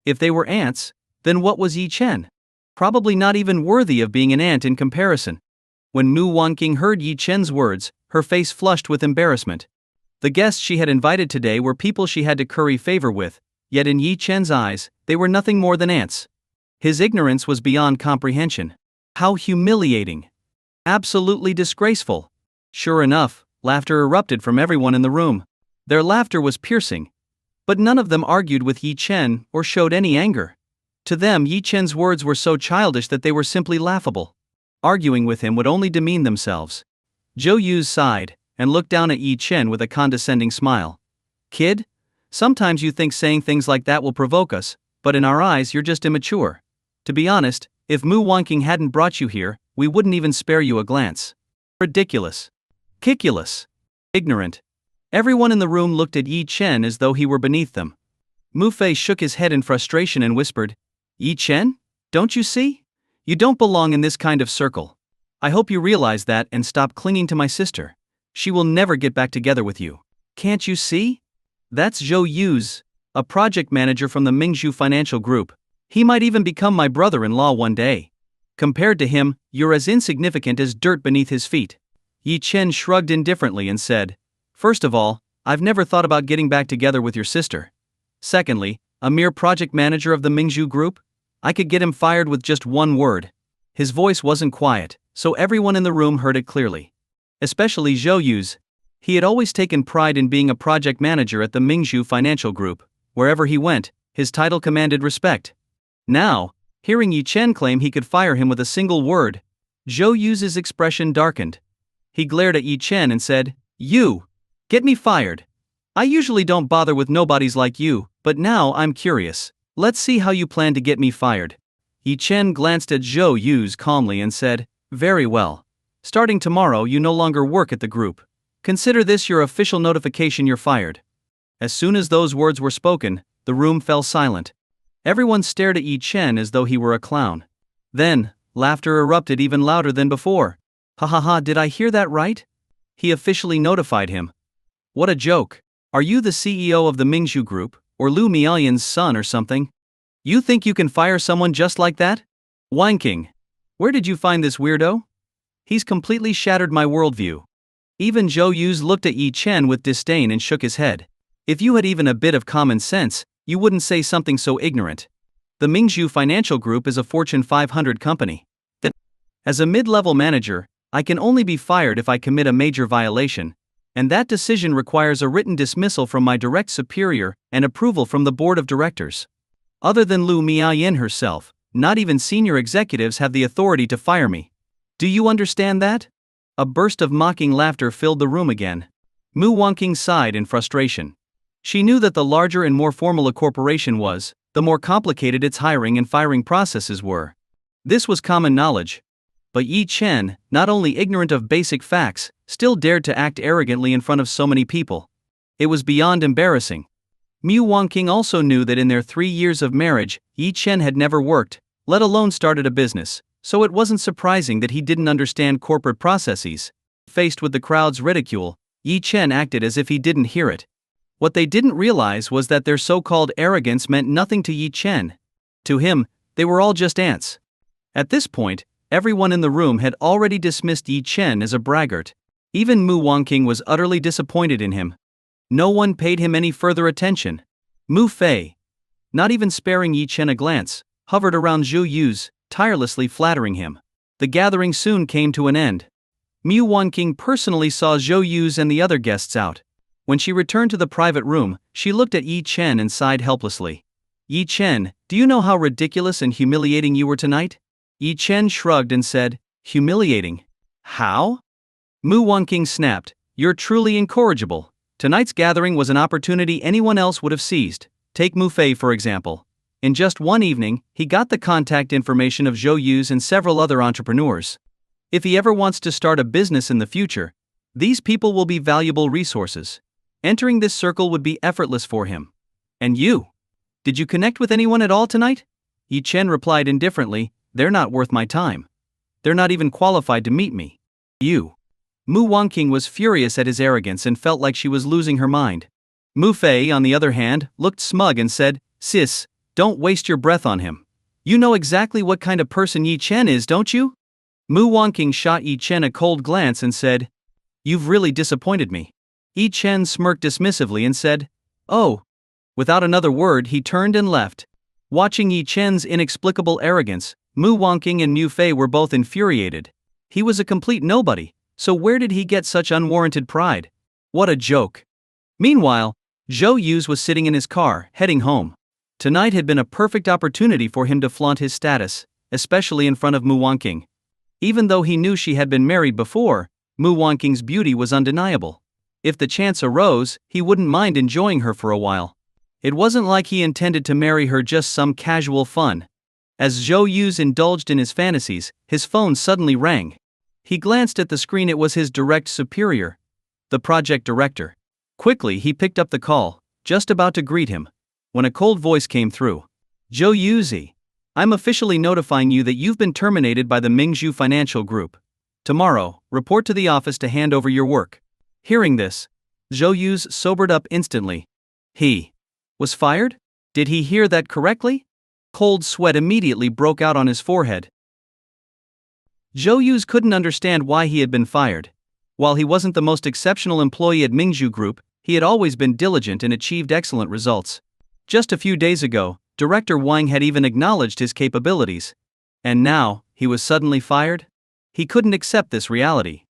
S1: If they were ants, then what was Yi Chen? Probably not even worthy of being an ant in comparison. When Mu Wanqing heard Yi Chen's words, her face flushed with embarrassment. The guests she had invited today were people she had to curry favor with, yet in Yi Chen's eyes, they were nothing more than ants. His ignorance was beyond comprehension. How humiliating. Absolutely disgraceful. Sure enough, laughter erupted from everyone in the room. Their laughter was piercing. But none of them argued with Yi Chen or showed any anger. To them, Yi Chen's words were so childish that they were simply laughable. Arguing with him would only demean themselves. Zhou Yuz sighed and looked down at Yi Chen with a condescending smile. "Kid, sometimes you think saying things like that will provoke us, but in our eyes you're just immature. To be honest, if Mu Wanqing hadn't brought you here, we wouldn't even spare you a glance. Ridiculous. Kiculous. Ignorant." Everyone in the room looked at Yi Chen as though he were beneath them. Mu Fei shook his head in frustration and whispered, "Yi Chen, don't you see? You don't belong in this kind of circle. I hope you realize that and stop clinging to my sister. She will never get back together with you. Can't you see? That's Zhou Yuz, a project manager from the Mingshu Financial Group. He might even become my brother-in-law one day. Compared to him, you're as insignificant as dirt beneath his feet." Yi Chen shrugged indifferently and said, "First of all, I've never thought about getting back together with your sister. Secondly, a mere project manager of the Mingshu Group? I could get him fired with just one word." His voice wasn't quiet, so everyone in the room heard it clearly. Especially Zhou Yuz. He had always taken pride in being a project manager at the Mingshu Financial Group. Wherever he went, his title commanded respect. Now, hearing Yi Chen claim he could fire him with a single word, Zhou Yuz's expression darkened. He glared at Yi Chen and said, "You! Get me fired. I usually don't bother with nobodies like you, but now I'm curious. Let's see how you plan to get me fired." Yi Chen glanced at Zhou Yuz calmly and said, "Very well. Starting tomorrow, you no longer work at the group. Consider this your official notification you're fired." As soon as those words were spoken, the room fell silent. Everyone stared at Yi Chen as though he were a clown. Then, laughter erupted even louder than before. "Ha ha ha, did I hear that right? he officially notified him. What a joke. Are you the CEO of the Mingzhu Group, or Lu Miaoyan's son or something? You think you can fire someone just like that? Wanking. Where did you find this weirdo? He's completely shattered my worldview. Even Zhou Yu's looked at Yi Chen with disdain and shook his head. If you had even a bit of common sense, you wouldn't say something so ignorant. The Mingzhu Financial Group is a Fortune 500 company. As a mid-level manager, I can only be fired if I commit a major violation, and that decision requires a written dismissal from my direct superior and approval from the board of directors. Other than Lu Miaoyan herself, not even senior executives have the authority to fire me. Do you understand that? A burst of mocking laughter filled the room again. Mu Wanqing sighed in frustration. She knew that the larger and more formal a corporation was, the more complicated its hiring and firing processes were. This was common knowledge. But Yi Chen, not only ignorant of basic facts, still dared to act arrogantly in front of so many people. It was beyond embarrassing. Mu Wanqing also knew that in their 3 years of marriage, Yi Chen had never worked, let alone started a business, so it wasn't surprising that he didn't understand corporate processes. Faced with the crowd's ridicule, Yi Chen acted as if he didn't hear it. What they didn't realize was that their so-called arrogance meant nothing to Yi Chen. To him, they were all just ants. At this point, everyone in the room had already dismissed Yi Chen as a braggart. Even Mu Wanqing was utterly disappointed in him. No one paid him any further attention. Mu Fei, not even sparing Yi Chen a glance, hovered around Zhou Yu's, tirelessly flattering him. The gathering soon came to an end. Mu Wanqing personally saw Zhou Yu's and the other guests out. When she returned to the private room, she looked at Yi Chen and sighed helplessly. Yi Chen, do you know how ridiculous and humiliating you were tonight? Yi Chen shrugged and said, humiliating? How? Mu Wanqing snapped, you're truly incorrigible. Tonight's gathering was an opportunity anyone else would have seized. Take Mu Fei for example. In just one evening, he got the contact information of Zhou Yu's and several other entrepreneurs. If he ever wants to start a business in the future, these people will be valuable resources. Entering this circle would be effortless for him. And you? Did you connect with anyone at all tonight? Yi Chen replied indifferently, they're not worth my time. They're not even qualified to meet me. You. Mu Wanqing was furious at his arrogance and felt like she was losing her mind. Mu Fei, on the other hand, looked smug and said, sis, don't waste your breath on him. You know exactly what kind of person Yi Chen is, don't you? Mu Wanqing shot Yi Chen a cold glance and said, you've really disappointed me. Yi Chen smirked dismissively and said, oh. Without another word he turned and left. Watching Yi Chen's inexplicable arrogance, Mu Wanqing and Mu Fei were both infuriated. He was a complete nobody, so where did he get such unwarranted pride? What a joke. Meanwhile, Zhou Yu was sitting in his car, heading home. Tonight had been a perfect opportunity for him to flaunt his status, especially in front of Mu Wanqing. Even though he knew she had been married before, Mu Wanqing's beauty was undeniable. If the chance arose, he wouldn't mind enjoying her for a while. It wasn't like he intended to marry her just some casual fun. As Zhou Yu indulged in his fantasies, his phone suddenly rang. He glanced at the screen. It was his direct superior, the project director. Quickly he picked up the call, just about to greet him, when a cold voice came through. Zhou Yu, I'm officially notifying you that you've been terminated by the Mingzhu Financial Group. Tomorrow, report to the office to hand over your work. Hearing this, Zhou Yu sobered up instantly. He was fired? Did he hear that correctly? Cold sweat immediately broke out on his forehead. Zhou Yu couldn't understand why he had been fired. While he wasn't the most exceptional employee at Mingzhu Group, he had always been diligent and achieved excellent results. Just a few days ago, Director Wang had even acknowledged his capabilities. And now, he was suddenly fired? He couldn't accept this reality.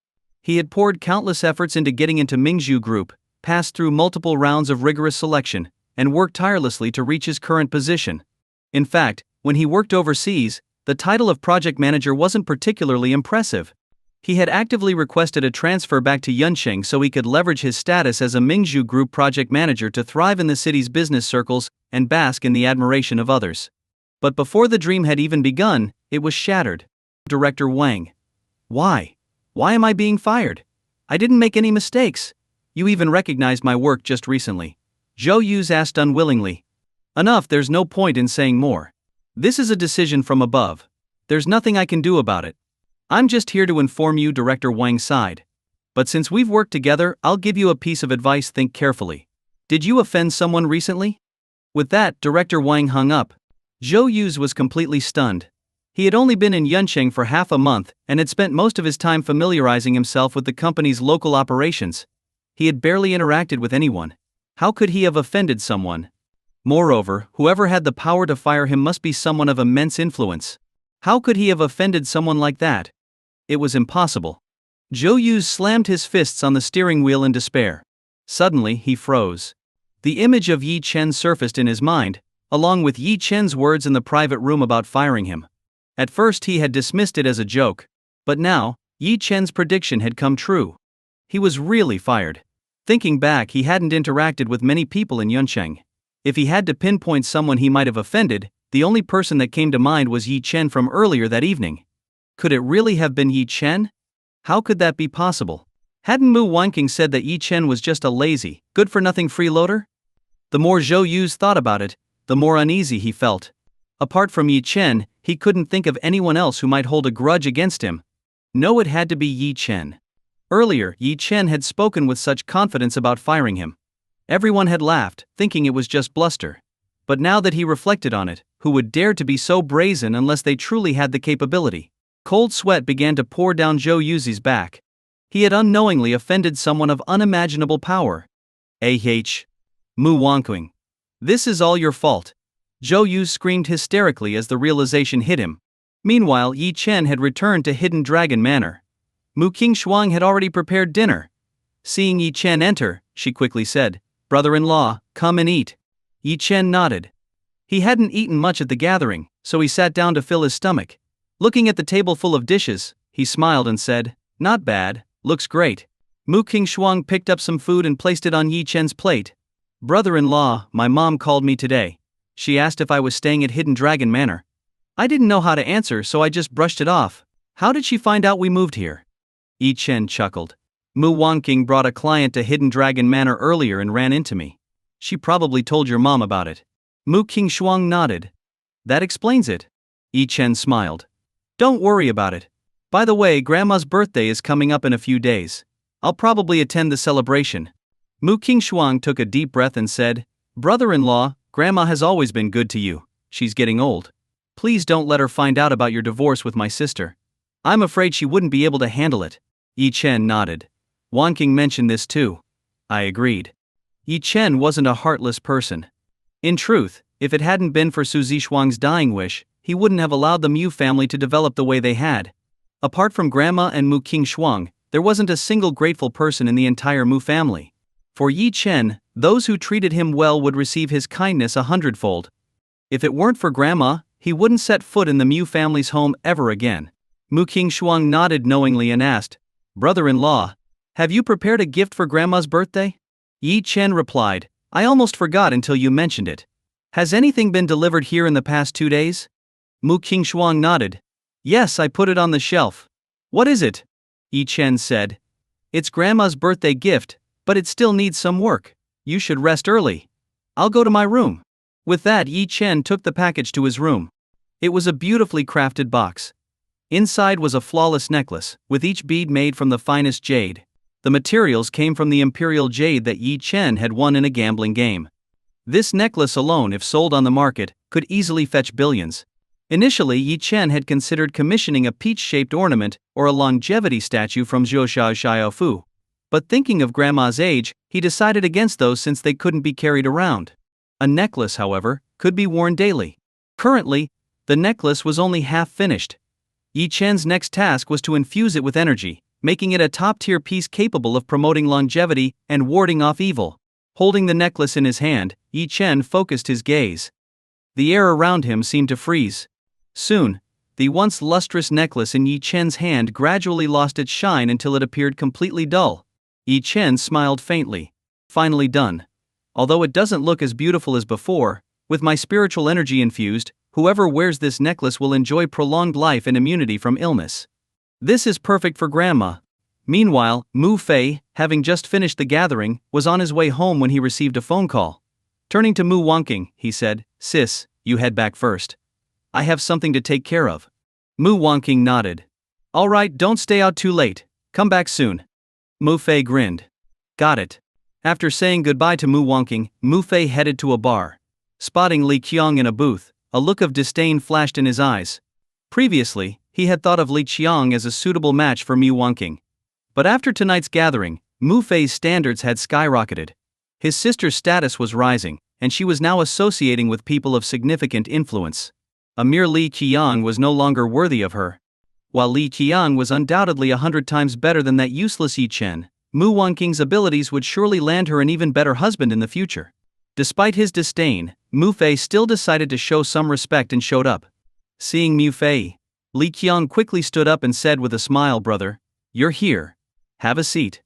S1: He had poured countless efforts into getting into Mingzhu Group, passed through multiple rounds of rigorous selection, and worked tirelessly to reach his current position. In fact, when he worked overseas, the title of project manager wasn't particularly impressive. He had actively requested a transfer back to Yuncheng so he could leverage his status as a Mingzhu Group project manager to thrive in the city's business circles and bask in the admiration of others. But before the dream had even begun, it was shattered. Director Wang. Why? Why am I being fired? I didn't make any mistakes. You even recognized my work just recently. Zhou Yu asked unwillingly. Enough, there's no point in saying more. This is a decision from above. There's nothing I can do about it. I'm just here to inform you, Director Wang sighed. But since we've worked together, I'll give you a piece of advice. Think carefully. Did you offend someone recently? With that, Director Wang hung up. Zhou Yuz was completely stunned. He had only been in Yuncheng for half a month and had spent most of his time familiarizing himself with the company's local operations. He had barely interacted with anyone. How could he have offended someone? Moreover, whoever had the power to fire him must be someone of immense influence. How could he have offended someone like that? It was impossible. Zhou Yuz slammed his fists on the steering wheel in despair. Suddenly, he froze. The image of Yi Chen surfaced in his mind, along with Yi Chen's words in the private room about firing him. At first he had dismissed it as a joke, but now, Yi Chen's prediction had come true. He was really fired. Thinking back, he hadn't interacted with many people in Yuncheng. If he had to pinpoint someone he might have offended, the only person that came to mind was Yi Chen from earlier that evening. Could it really have been Yi Chen? How could that be possible? Hadn't Mu Wanqing said that Yi Chen was just a lazy, good-for-nothing freeloader? The more Zhou Yuz thought about it, the more uneasy he felt. Apart from Yi Chen, he couldn't think of anyone else who might hold a grudge against him. No, it had to be Yi Chen. Earlier, Yi Chen had spoken with such confidence about firing him. Everyone had laughed, thinking it was just bluster. But now that he reflected on it, who would dare to be so brazen unless they truly had the capability? Cold sweat began to pour down Zhou Yuz's back. He had unknowingly offended someone of unimaginable power. Mu Wanqing. This is all your fault. Zhou Yuz screamed hysterically as the realization hit him. Meanwhile, Yi Chen had returned to Hidden Dragon Manor. Mu Qingshuang had already prepared dinner. Seeing Yi Chen enter, she quickly said, "Brother-in-law, come and eat." Yi Chen nodded. He hadn't eaten much at the gathering, so he sat down to fill his stomach. Looking at the table full of dishes, he smiled and said, "Not bad, looks great." Mu Qingshuang picked up some food and placed it on Yi Chen's plate. "Brother-in-law, my mom called me today. She asked if I was staying at Hidden Dragon Manor. I didn't know how to answer, so I just brushed it off. How did she find out we moved here?" Yi Chen chuckled. "Mu Wanqing brought a client to Hidden Dragon Manor earlier and ran into me. She probably told your mom about it." Mu Qingshuang nodded. "That explains it." Yi Chen smiled. "Don't worry about it. By the way, Grandma's birthday is coming up in a few days. I'll probably attend the celebration." Mu Qingshuang took a deep breath and said, "Brother-in-law, Grandma has always been good to you. She's getting old. Please don't let her find out about your divorce with my sister. I'm afraid she wouldn't be able to handle it." Yi Chen nodded. "Wanqing mentioned this too." I agreed. Yi Chen wasn't a heartless person. In truth, if it hadn't been for Su Zixuang's dying wish, he wouldn't have allowed the Mu family to develop the way they had. Apart from Grandma and Mu Qingshuang, there wasn't a single grateful person in the entire Mu family. For Yi Chen, those who treated him well would receive his kindness 100-fold. If it weren't for Grandma, he wouldn't set foot in the Mu family's home ever again. Mu Qingshuang nodded knowingly and asked, "Brother-in-law, have you prepared a gift for Grandma's birthday?" Yi Chen replied, "I almost forgot until you mentioned it. Has anything been delivered here in the past 2 days?" Mu Qingshuang nodded. "Yes, I put it on the shelf." "What is it?" Yi Chen said. "It's Grandma's birthday gift, but it still needs some work. You should rest early. I'll go to my room." With that, Yi Chen took the package to his room. It was a beautifully crafted box. Inside was a flawless necklace, with each bead made from the finest jade. The materials came from the imperial jade that Yi Chen had won in a gambling game. This necklace alone, if sold on the market, could easily fetch billions. Initially, Yi Chen had considered commissioning a peach-shaped ornament or a longevity statue from Zhuoshao Xiaofu. But thinking of Grandma's age, he decided against those since they couldn't be carried around. A necklace, however, could be worn daily. Currently, the necklace was only half finished. Yi Chen's next task was to infuse it with energy, making it a top-tier piece capable of promoting longevity and warding off evil. Holding the necklace in his hand, Yi Chen focused his gaze. The air around him seemed to freeze. Soon, the once lustrous necklace in Yi Chen's hand gradually lost its shine until it appeared completely dull. Yi Chen smiled faintly. "Finally done. Although it doesn't look as beautiful as before, with my spiritual energy infused, whoever wears this necklace will enjoy prolonged life and immunity from illness. This is perfect for Grandma." Meanwhile, Mu Fei, having just finished the gathering, was on his way home when he received a phone call. Turning to Mu Wanqing, he said, "Sis, you head back first. I have something to take care of." Mu Wanqing nodded. "All right, don't stay out too late. Come back soon." Mu Fei grinned. Got it. After saying goodbye to Mu Wonking, Mu Fei headed to a bar. Spotting Li Qiang in a booth, a look of disdain flashed in his eyes. Previously, he had thought of Li Qiang as a suitable match for Mu Wonking. But after tonight's gathering, Mu Fei's standards had skyrocketed. His sister's status was rising, and she was now associating with people of significant influence. A mere Li Qiang was no longer worthy of her. While Li Qiang was undoubtedly 100 times better than that useless Yi Chen, Mu Wonqing's abilities would surely land her an even better husband in the future. Despite his disdain, Mu Fei still decided to show some respect and showed up. Seeing Mu Fei, Li Qiang quickly stood up and said with a smile, "Brother, you're here. Have a seat."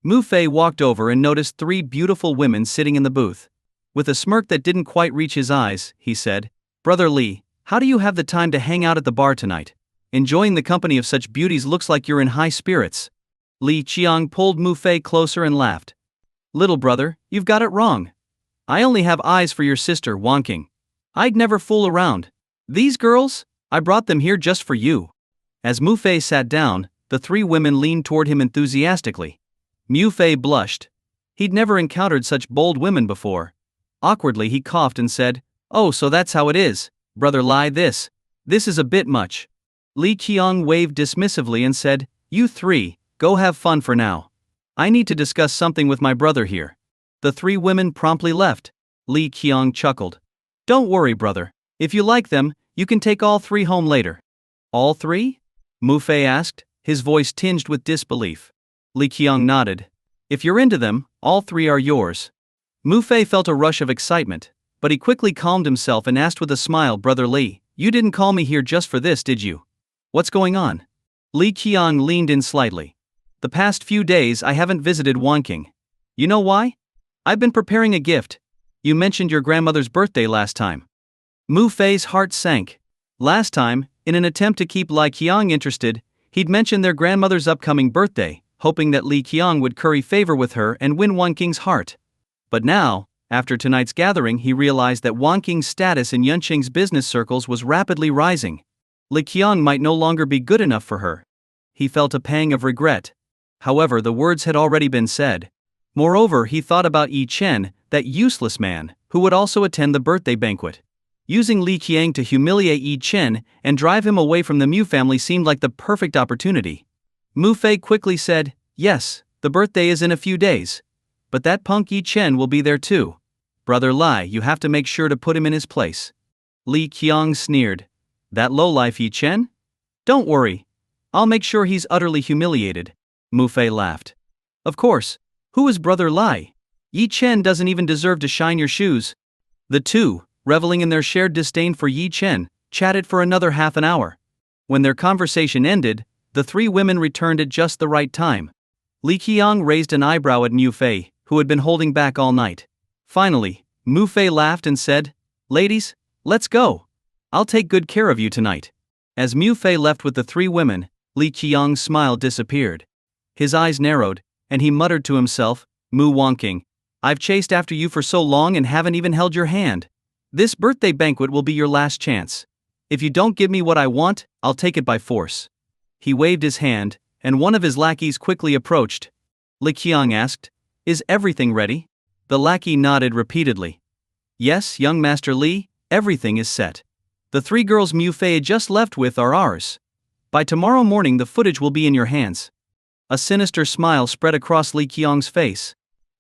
S1: Mu Fei walked over and noticed 3 beautiful women sitting in the booth. With a smirk that didn't quite reach his eyes, he said, "Brother Li, how do you have the time to hang out at the bar tonight? Enjoying the company of such beauties looks like you're in high spirits." Li Qiang pulled Mu Fei closer and laughed. "Little brother, you've got it wrong. I only have eyes for your sister, Wonking. I'd never fool around. These girls? I brought them here just for you." As Mu Fei sat down, the 3 women leaned toward him enthusiastically. Mu Fei blushed. He'd never encountered such bold women before. Awkwardly he coughed and said, "Oh, so that's how it is, Brother Li, this is a bit much." Li Qiang waved dismissively and said, "You 3, go have fun for now. I need to discuss something with my brother here." The 3 women promptly left. Li Qiang chuckled. "Don't worry, brother. If you like them, you can take all 3 home later." "All 3? Mu Fei asked, his voice tinged with disbelief. Li Qiang nodded. "If you're into them, all 3 are yours." Mu Fei felt a rush of excitement, but he quickly calmed himself and asked with a smile, "Brother Li, you didn't call me here just for this, did you? What's going on?" Li Qiang leaned in slightly. "The past few days I haven't visited Wonking. You know why? I've been preparing a gift. You mentioned your grandmother's birthday last time." Mu Fei's heart sank. Last time, in an attempt to keep Li Qiang interested, he'd mentioned their grandmother's upcoming birthday, hoping that Li Qiang would curry favor with her and win Wonking's heart. But now, after tonight's gathering, he realized that Wonking's status in Yunqing's business circles was rapidly rising. Li Qiang might no longer be good enough for her. He felt a pang of regret. However, the words had already been said. Moreover, he thought about Yi Chen, that useless man, who would also attend the birthday banquet. Using Li Qiang to humiliate Yi Chen and drive him away from the Mu family seemed like the perfect opportunity. Mu Fei quickly said, "Yes, the birthday is in a few days. But that punk Yi Chen will be there too. Brother Li, you have to make sure to put him in his place." Li Qiang sneered. "That lowlife Yi Chen? Don't worry. I'll make sure he's utterly humiliated." Mu Fei laughed. "Of course. Who is Brother Li? Yi Chen doesn't even deserve to shine your shoes." The 2, reveling in their shared disdain for Yi Chen, chatted for another half an hour. When their conversation ended, the 3 women returned at just the right time. Li Qiang raised an eyebrow at Mu Fei, who had been holding back all night. Finally, Mu Fei laughed and said, "Ladies, let's go. I'll take good care of you tonight." As Mu Fei left with the 3 women, Li Qiang's smile disappeared. His eyes narrowed, and he muttered to himself, "Mu Wonking, I've chased after you for so long and haven't even held your hand. This birthday banquet will be your last chance. If you don't give me what I want, I'll take it by force." He waved his hand, and one of his lackeys quickly approached. Li Qiang asked, "Is everything ready?" The lackey nodded repeatedly. "Yes, young Master Li, everything is set. The 3 girls Mu Fei had just left with are ours. By tomorrow morning the footage will be in your hands." A sinister smile spread across Li Qiang's face.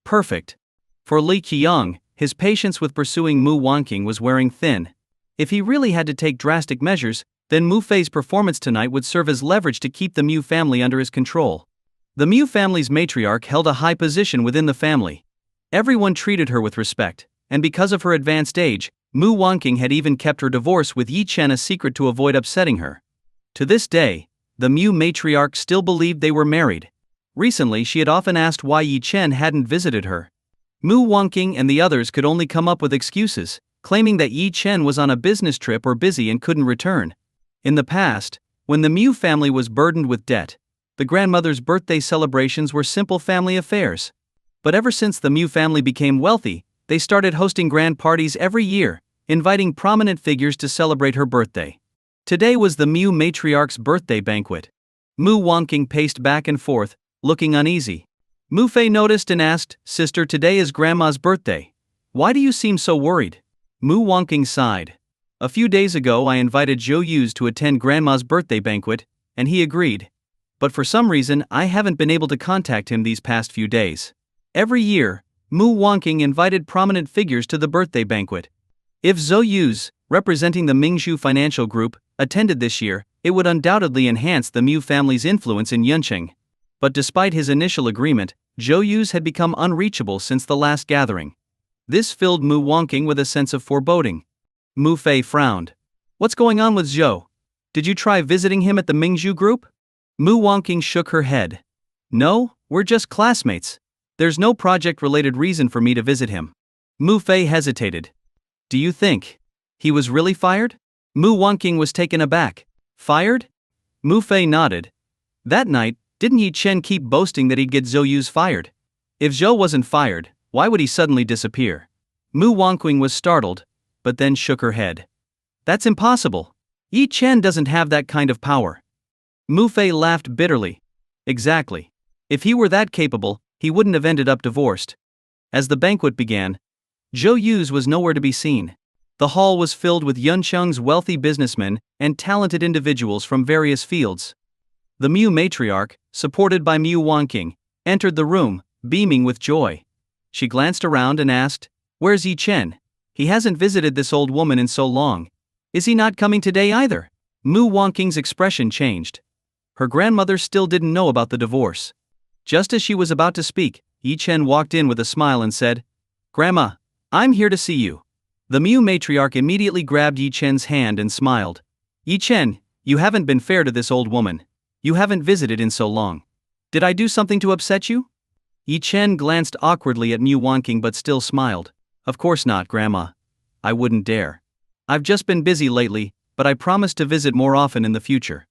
S1: Perfect. For Li Qiang, his patience with pursuing Mu Wonking was wearing thin. If he really had to take drastic measures, then Mu Fei's performance tonight would serve as leverage to keep the Mu family under his control. The Mu family's matriarch held a high position within the family. Everyone treated her with respect, and because of her advanced age, Mu Wonking had even kept her divorce with Yi Chen a secret to avoid upsetting her. To this day, the Mu matriarch still believed they were married. Recently she had often asked why Yi Chen hadn't visited her. Mu Wonking and the others could only come up with excuses, claiming that Yi Chen was on a business trip or busy and couldn't return. In the past, when the Mu family was burdened with debt, the grandmother's birthday celebrations were simple family affairs. But ever since the Mu family became wealthy, they started hosting grand parties every year, inviting prominent figures to celebrate her birthday. Today was the Mu matriarch's birthday banquet. Mu Wonking paced back and forth, looking uneasy. Mu Fei noticed and asked, "Sister, today is Grandma's birthday. Why do you seem so worried?" Mu Wangking sighed. "A few days ago I invited Zhou Yuz to attend Grandma's birthday banquet, and he agreed. But for some reason I haven't been able to contact him these past few days." Every year, Mu Wangking invited prominent figures to the birthday banquet. If Zhou Yuz, representing the Mingzhu Financial Group, attended this year, it would undoubtedly enhance the Mu family's influence in Yunqing. But despite his initial agreement, Zhou Yuz had become unreachable since the last gathering. This filled Mu Wangking with a sense of foreboding. Mu Fei frowned. "What's going on with Zhou? Did you try visiting him at the Mingzhu group?" Mu Wangking shook her head. "No, we're just classmates. There's no project-related reason for me to visit him." Mu Fei hesitated. "Do you think he was really fired?" Mu Wangking was taken aback. "Fired?" Mu Fei nodded. "That night, didn't Yi Chen keep boasting that he'd get Zhou Yuz fired? If Zhou wasn't fired, why would he suddenly disappear?" Mu Wangking was startled, but then shook her head. "That's impossible. Yi Chen doesn't have that kind of power." Mu Fei laughed bitterly. "Exactly. If he were that capable, he wouldn't have ended up divorced." As the banquet began, Zhou Yuz was nowhere to be seen. The hall was filled with Yuncheng's wealthy businessmen and talented individuals from various fields. The Mu matriarch, supported by Mu Wangking, entered the room, beaming with joy. She glanced around and asked, "Where's Yi Chen? He hasn't visited this old woman in so long. Is he not coming today either?" Mu Wangking's expression changed. Her grandmother still didn't know about the divorce. Just as she was about to speak, Yi Chen walked in with a smile and said, "Grandma, I'm here to see you." The Mu matriarch immediately grabbed Yi Chen's hand and smiled. "Yi Chen, you haven't been fair to this old woman. You haven't visited in so long. Did I do something to upset you?" Yi Chen glanced awkwardly at Mu Wangking but still smiled. "Of course not, Grandma. I wouldn't dare. I've just been busy lately, but I promise to visit more often in the future."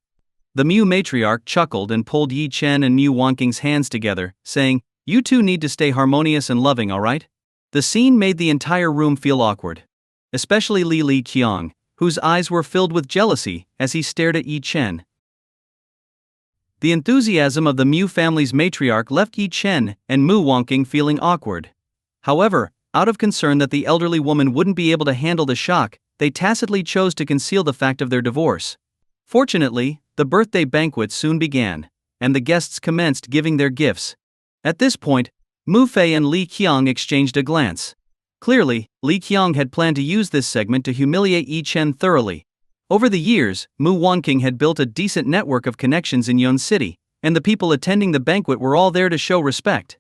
S1: The Mu matriarch chuckled and pulled Yi Chen and Mu Wangking's hands together, saying, "You two need to stay harmonious and loving, alright?" The scene made the entire room feel awkward. Especially Li Qiang, whose eyes were filled with jealousy as he stared at Yi Chen. The enthusiasm of the Mu family's matriarch left Yi Chen and Mu Wangking feeling awkward. However, out of concern that the elderly woman wouldn't be able to handle the shock, they tacitly chose to conceal the fact of their divorce. Fortunately, the birthday banquet soon began, and the guests commenced giving their gifts. At this point, Mu Fei and Li Qiang exchanged a glance. Clearly, Li Qiang had planned to use this segment to humiliate Yi Chen thoroughly. Over the years, Mu Wangking had built a decent network of connections in Yun City, and the people attending the banquet were all there to show respect.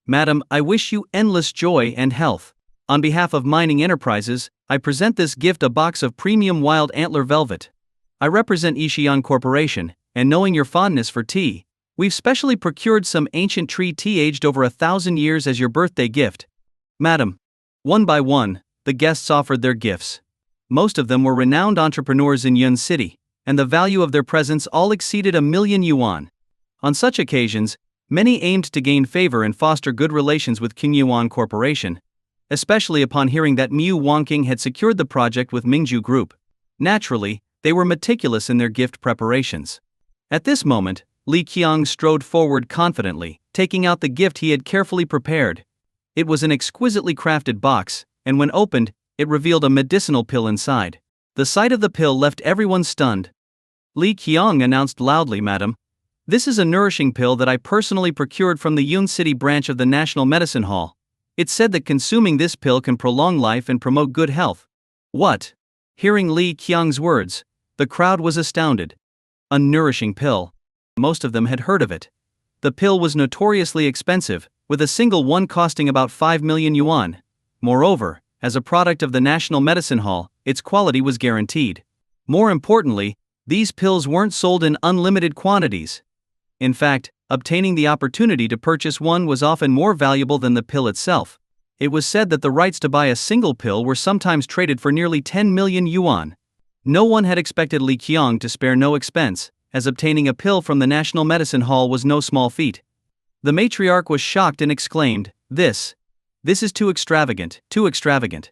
S1: "Madam, I wish you endless joy and health. On behalf of Mining Enterprises, I present this gift, a box of premium wild antler velvet. I represent Ishiyan Corporation, and knowing your fondness for tea, we've specially procured some ancient tree tea aged over 1,000 years as your birthday gift." "Madam." One by one, the guests offered their gifts. Most of them were renowned entrepreneurs in Yun City, and the value of their presents all exceeded 1,000,000 yuan. On such occasions, many aimed to gain favor and foster good relations with Qingyuan Corporation, especially upon hearing that Mu Wangking had secured the project with Mingzhu Group. Naturally, they were meticulous in their gift preparations. At this moment, Li Qiang strode forward confidently, taking out the gift he had carefully prepared. It was an exquisitely crafted box, and when opened, it revealed a medicinal pill inside. The sight of the pill left everyone stunned. Li Qiang announced loudly, "Madam, this is a nourishing pill that I personally procured from the Yun City branch of the National Medicine Hall. It's said that consuming this pill can prolong life and promote good health." "What?" Hearing Li Qiang's words, the crowd was astounded. A nourishing pill. Most of them had heard of it. The pill was notoriously expensive, with a single one costing about 5,000,000 yuan. Moreover, as a product of the National Medicine Hall, its quality was guaranteed. More importantly, these pills weren't sold in unlimited quantities. In fact, obtaining the opportunity to purchase one was often more valuable than the pill itself. It was said that the rights to buy a single pill were sometimes traded for nearly 10,000,000 yuan. No one had expected Li Qiang to spare no expense, as obtaining a pill from the National Medicine Hall was no small feat. The matriarch was shocked and exclaimed, This is too extravagant, too extravagant."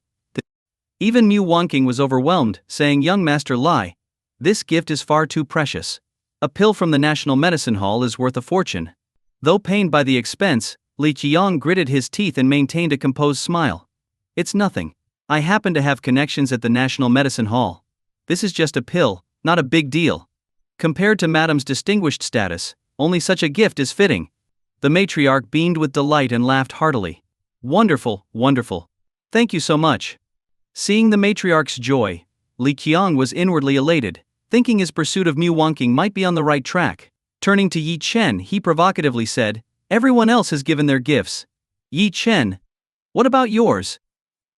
S1: Even Mu Wangking was overwhelmed, saying, "Young Master Lai, this gift is far too precious. A pill from the National Medicine Hall is worth a fortune." Though pained by the expense, Li Qiang gritted his teeth and maintained a composed smile. It's nothing. I happen to have connections at the National Medicine Hall. This is just a pill, not a big deal. Compared to Madam's distinguished status, only such a gift is fitting. The matriarch beamed with delight and laughed heartily. Wonderful, wonderful. Thank you so much. Seeing the matriarch's joy, Li Qiang was inwardly elated, thinking his pursuit of Mu Wonking might be on the right track. Turning to Yi Chen, he provocatively said, "Everyone else has given their gifts. Yi Chen, what about yours?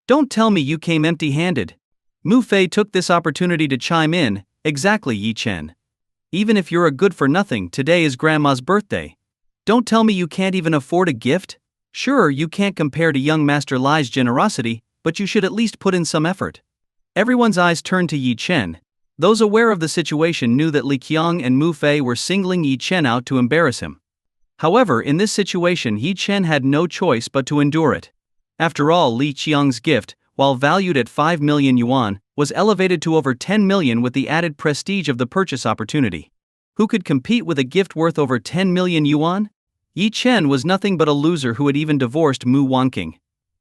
S1: Don't tell me you came empty-handed." Mu Fei took this opportunity to chime in, "Exactly, Yi Chen. Even if you're a good-for-nothing, today is Grandma's birthday. Don't tell me you can't even afford a gift? Sure, you can't compare to young Master Li's generosity, but you should at least put in some effort." Everyone's eyes turned to Yi Chen. Those aware of the situation knew that Li Qiang and Mu Fei were singling Yi Chen out to embarrass him. However, in this situation Yi Chen had no choice but to endure it. After all, Li Qiang's gift, while valued at 5 million yuan, was elevated to over 10 million with the added prestige of the purchase opportunity. Who could compete with a gift worth over 10 million yuan? Yi Chen was nothing but a loser who had even divorced Mu Wonking.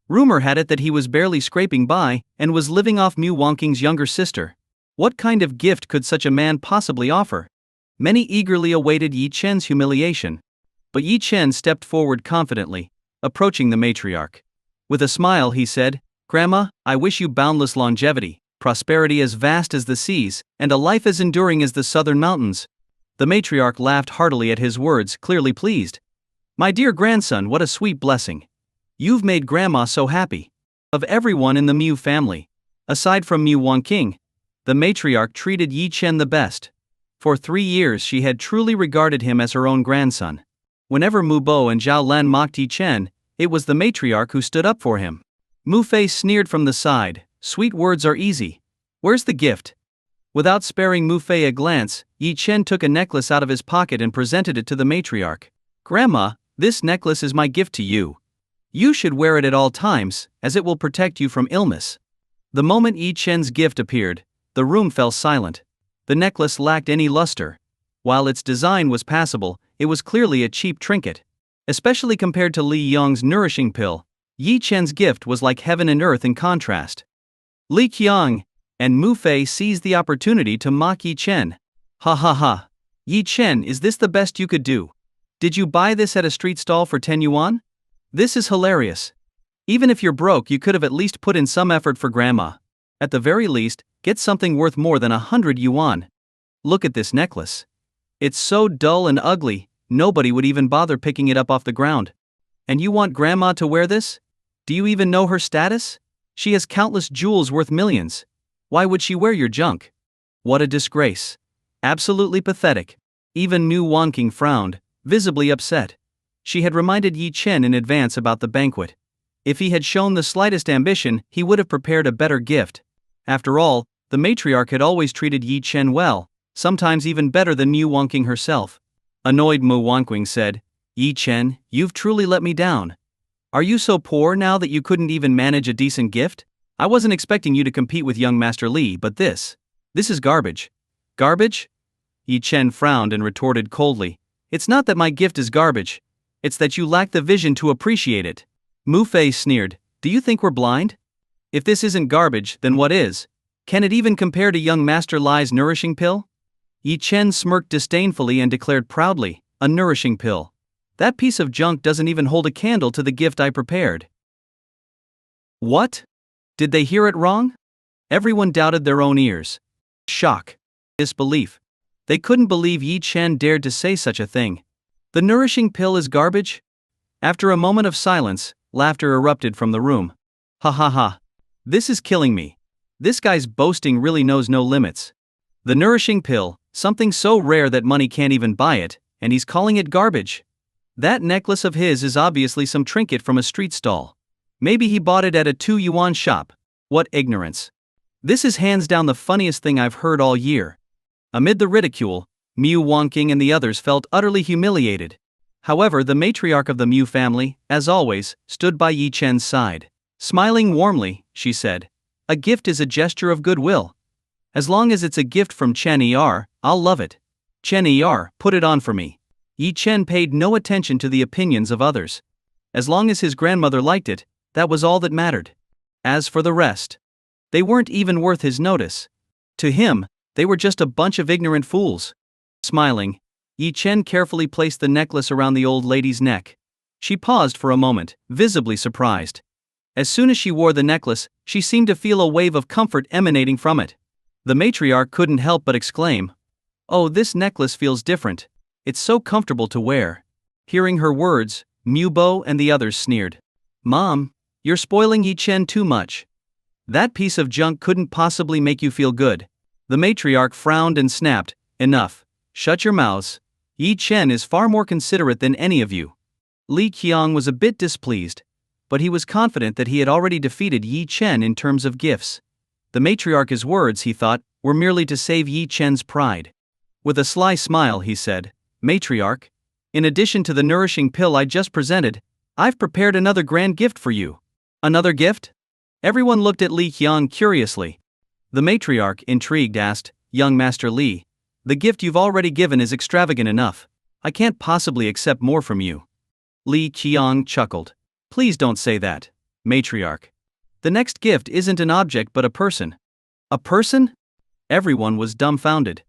S1: Rumor had it that he was barely scraping by and was living off Mu Wonking's younger sister. What kind of gift could such a man possibly offer? Many eagerly awaited Yi Chen's humiliation. But Yi Chen stepped forward confidently, approaching the matriarch. With a smile he said, "Grandma, I wish you boundless longevity, prosperity as vast as the seas, and a life as enduring as the southern mountains." The matriarch laughed heartily at his words, clearly pleased. "My dear grandson, what a sweet blessing. You've made Grandma so happy." Of everyone in the Mu family, aside from Mu Wonking, the matriarch treated Yi Chen the best. For 3 years she had truly regarded him as her own grandson. Whenever Mu Bo and Zhao Lan mocked Yi Chen, it was the matriarch who stood up for him. Mu Fei sneered from the side, "Sweet words are easy. Where's the gift?" Without sparing Mu Fei a glance, Yi Chen took a necklace out of his pocket and presented it to the matriarch. "Grandma, this necklace is my gift to you. You should wear it at all times, as it will protect you from illness." The moment Yi Chen's gift appeared, the room fell silent. The necklace lacked any luster. While its design was passable, it was clearly a cheap trinket. Especially compared to Li Yong's nourishing pill, Yi Chen's gift was like heaven and earth in contrast. Li Qiang and Mu Fei seized the opportunity to mock Yi Chen. "Ha ha ha. Yi Chen, is this the best you could do? Did you buy this at a street stall for 10 yuan? This is hilarious. Even if you're broke, you could have at least put in some effort for Grandma. At the very least, get something worth more than 100 yuan. Look at this necklace. It's so dull and ugly, nobody would even bother picking it up off the ground. And you want Grandma to wear this? Do you even know her status? She has countless jewels worth millions. Why would she wear your junk? What a disgrace. Absolutely pathetic." Even Mu Wonking frowned, visibly upset. She had reminded Yi Chen in advance about the banquet. If he had shown the slightest ambition, he would have prepared a better gift. After all, the matriarch had always treated Yi Chen well, sometimes even better than Mu Wonking herself. Annoyed, Mu Wonking said, "Yi Chen, you've truly let me down. Are you so poor now that you couldn't even manage a decent gift? I wasn't expecting you to compete with young Master Li, but this is garbage." "Garbage?" Yi Chen frowned and retorted coldly, "It's not that my gift is garbage. It's that you lack the vision to appreciate it." Mu Fei sneered, "Do you think we're blind? If this isn't garbage, then what is? Can it even compare to young Master Li's nourishing pill?" Yi Chen smirked disdainfully and declared proudly, "A nourishing pill. That piece of junk doesn't even hold a candle to the gift I prepared." What? Did they hear it wrong? Everyone doubted their own ears. Shock. Disbelief. They couldn't believe Yi Chen dared to say such a thing. The nourishing pill is garbage? After a moment of silence, laughter erupted from the room. "Ha ha ha. This is killing me. This guy's boasting really knows no limits. The nourishing pill, something so rare that money can't even buy it, and he's calling it garbage. That necklace of his is obviously some trinket from a street stall. Maybe he bought it at a 2 yuan shop. What ignorance. This is hands down the funniest thing I've heard all year." Amid the ridicule, Mu Wonking and the others felt utterly humiliated. However, the matriarch of the Mu family, as always, stood by Yi Chen's side. Smiling warmly, she said, "A gift is a gesture of goodwill. As long as it's a gift from Chen Er, I'll love it. Chen Er, put it on for me." Yi Chen paid no attention to the opinions of others. As long as his grandmother liked it, that was all that mattered. As for the rest, they weren't even worth his notice. To him, they were just a bunch of ignorant fools. Smiling, Yi Chen carefully placed the necklace around the old lady's neck. She paused for a moment, visibly surprised. As soon as she wore the necklace, she seemed to feel a wave of comfort emanating from it. The matriarch couldn't help but exclaim, "Oh, this necklace feels different. It's so comfortable to wear." Hearing her words, Mubo and the others sneered. "Mom, you're spoiling Yi Chen too much. That piece of junk couldn't possibly make you feel good." The matriarch frowned and snapped, "Enough. Shut your mouths. Yi Chen is far more considerate than any of you." Li Qiang was a bit displeased, but he was confident that he had already defeated Yi Chen in terms of gifts. The matriarch's words, he thought, were merely to save Yi Chen's pride. With a sly smile, he said, "Matriarch, in addition to the nourishing pill I just presented, I've prepared another grand gift for you." "Another gift?" Everyone looked at Li Qiang curiously. The matriarch, intrigued, asked, "Young Master Li, the gift you've already given is extravagant enough. I can't possibly accept more from you." Li Qiang chuckled. "Please don't say that, matriarch. The next gift isn't an object but a person." "A person?" Everyone was dumbfounded.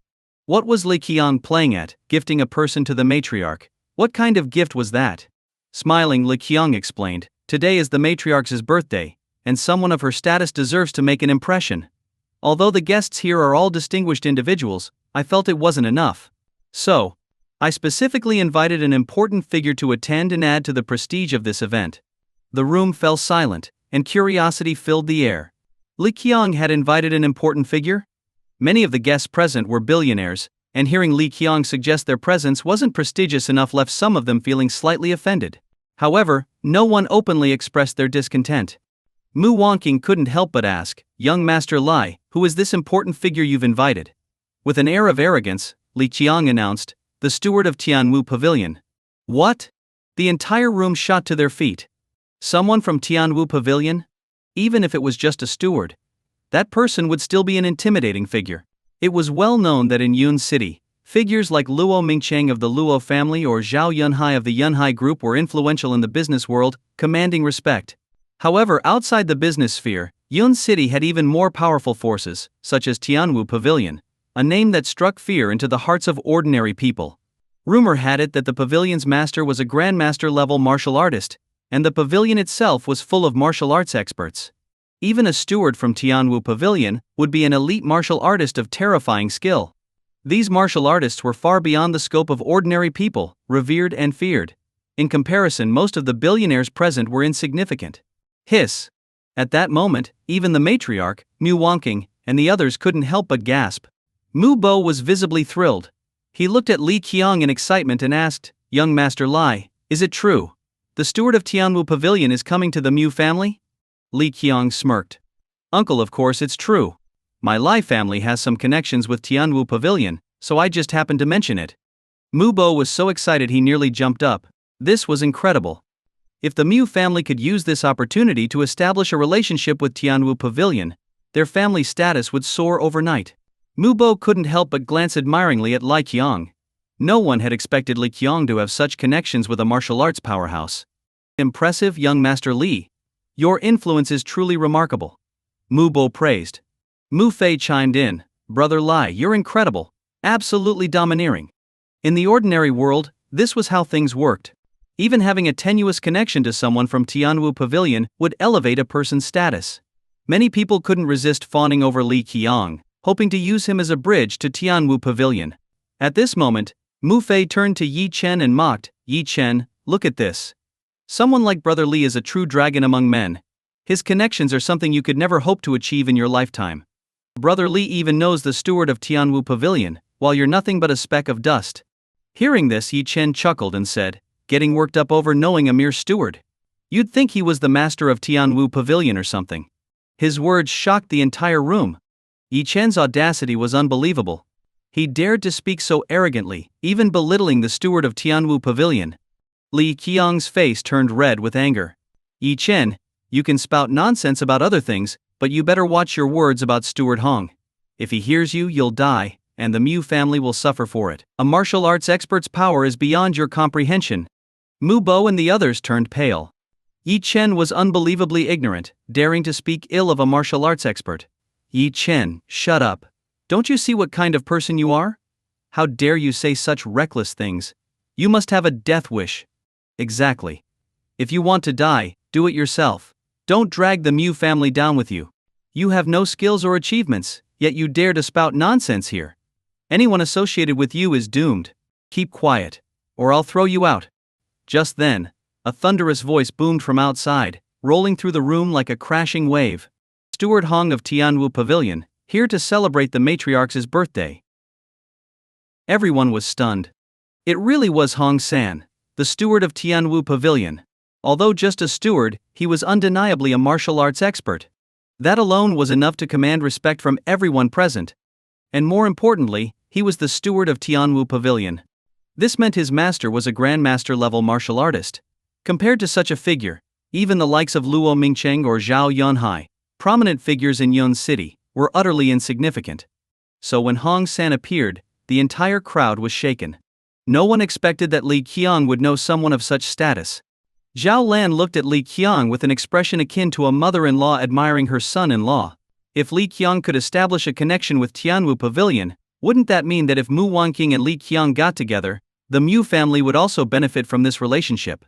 S1: What was Li Qiang playing at, gifting a person to the matriarch? What kind of gift was that? Smiling, Li Qiang explained, "Today is the matriarch's birthday, and someone of her status deserves to make an impression. Although the guests here are all distinguished individuals, I felt it wasn't enough. So, I specifically invited an important figure to attend and add to the prestige of this event." The room fell silent, and curiosity filled the air. Li Qiang had invited an important figure? Many of the guests present were billionaires, and hearing Li Qiang suggest their presence wasn't prestigious enough left some of them feeling slightly offended. However, no one openly expressed their discontent. Mu Wangqing couldn't help but ask, "Young Master Lai, who is this important figure you've invited?" With an air of arrogance, Li Qiang announced, "The steward of Tianwu Pavilion." "What?" The entire room shot to their feet. Someone from Tianwu Pavilion? Even if it was just a steward, that person would still be an intimidating figure. It was well known that in Yun City, figures like Luo Mingcheng of the Luo family or Zhao Yunhai of the Yunhai group were influential in the business world, commanding respect. However, outside the business sphere, Yun City had even more powerful forces, such as Tianwu Pavilion, a name that struck fear into the hearts of ordinary people. Rumor had it that the pavilion's master was a grandmaster-level martial artist, and the pavilion itself was full of martial arts experts. Even a steward from Tianwu Pavilion would be an elite martial artist of terrifying skill. These martial artists were far beyond the scope of ordinary people, revered and feared. In comparison, most of the billionaires present were insignificant. Hiss! At that moment, even the matriarch, Mu Wangqing, and the others couldn't help but gasp. Mu Bo was visibly thrilled. He looked at Li Qiang in excitement and asked, "Young Master Lai, is it true? The steward of Tianwu Pavilion is coming to the Mu family?" Li Qiang smirked. "Uncle, of course it's true. My Lai family has some connections with Tianwu Pavilion, so I just happened to mention it." Mu Bo was so excited he nearly jumped up. This was incredible. If the Mu family could use this opportunity to establish a relationship with Tianwu Pavilion, their family status would soar overnight. Mu Bo couldn't help but glance admiringly at Li Qiang. No one had expected Li Qiang to have such connections with a martial arts powerhouse. "Impressive, young Master Li. Your influence is truly remarkable," Mu Bo praised. Mu Fei chimed in, "Brother Lai, you're incredible. Absolutely domineering." In the ordinary world, this was how things worked. Even having a tenuous connection to someone from Tianwu Pavilion would elevate a person's status. Many people couldn't resist fawning over Li Qiang, hoping to use him as a bridge to Tianwu Pavilion. At this moment, Mu Fei turned to Yi Chen and mocked, "Yi Chen, look at this. Someone like Brother Li is a true dragon among men. His connections are something you could never hope to achieve in your lifetime. Brother Li even knows the steward of Tianwu Pavilion, while you're nothing but a speck of dust." Hearing this, Yi Chen chuckled and said, "Getting worked up over knowing a mere steward? You'd think he was the master of Tianwu Pavilion or something." His words shocked the entire room. Yi Chen's audacity was unbelievable. He dared to speak so arrogantly, even belittling the steward of Tianwu Pavilion. Li Qiang's face turned red with anger. "Yi Chen, you can spout nonsense about other things, but you better watch your words about Steward Hong. If he hears you, you'll die, and the Mu family will suffer for it. A martial arts expert's power is beyond your comprehension. Mu Bo and the others turned pale. Yi Chen was unbelievably ignorant, daring to speak ill of a martial arts expert. Yi Chen, shut up. Don't you see what kind of person you are? How dare you say such reckless things? You must have a death wish. Exactly. If you want to die, do it yourself. Don't drag the Mu family down with you. You have no skills or achievements, yet you dare to spout nonsense here. Anyone associated with you is doomed. Keep quiet, or I'll throw you out. Just then, a thunderous voice boomed from outside, rolling through the room like a crashing wave. Steward Hong of Tianwu Pavilion, here to celebrate the matriarch's birthday. Everyone was stunned. It really was Hong San, the steward of Tianwu Pavilion. Although just a steward, he was undeniably a martial arts expert. That alone was enough to command respect from everyone present. And more importantly, he was the steward of Tianwu Pavilion. This meant his master was a grandmaster-level martial artist. Compared to such a figure, even the likes of Luo Mingcheng or Zhao Yunhai, prominent figures in Yun City, were utterly insignificant. So when Hong San appeared, the entire crowd was shaken. No one expected that Li Qiang would know someone of such status. Zhao Lan looked at Li Qiang with an expression akin to a mother-in-law admiring her son-in-law. If Li Qiang could establish a connection with Tianwu Pavilion, wouldn't that mean that if Mu Wanqing and Li Qiang got together, the Mu family would also benefit from this relationship?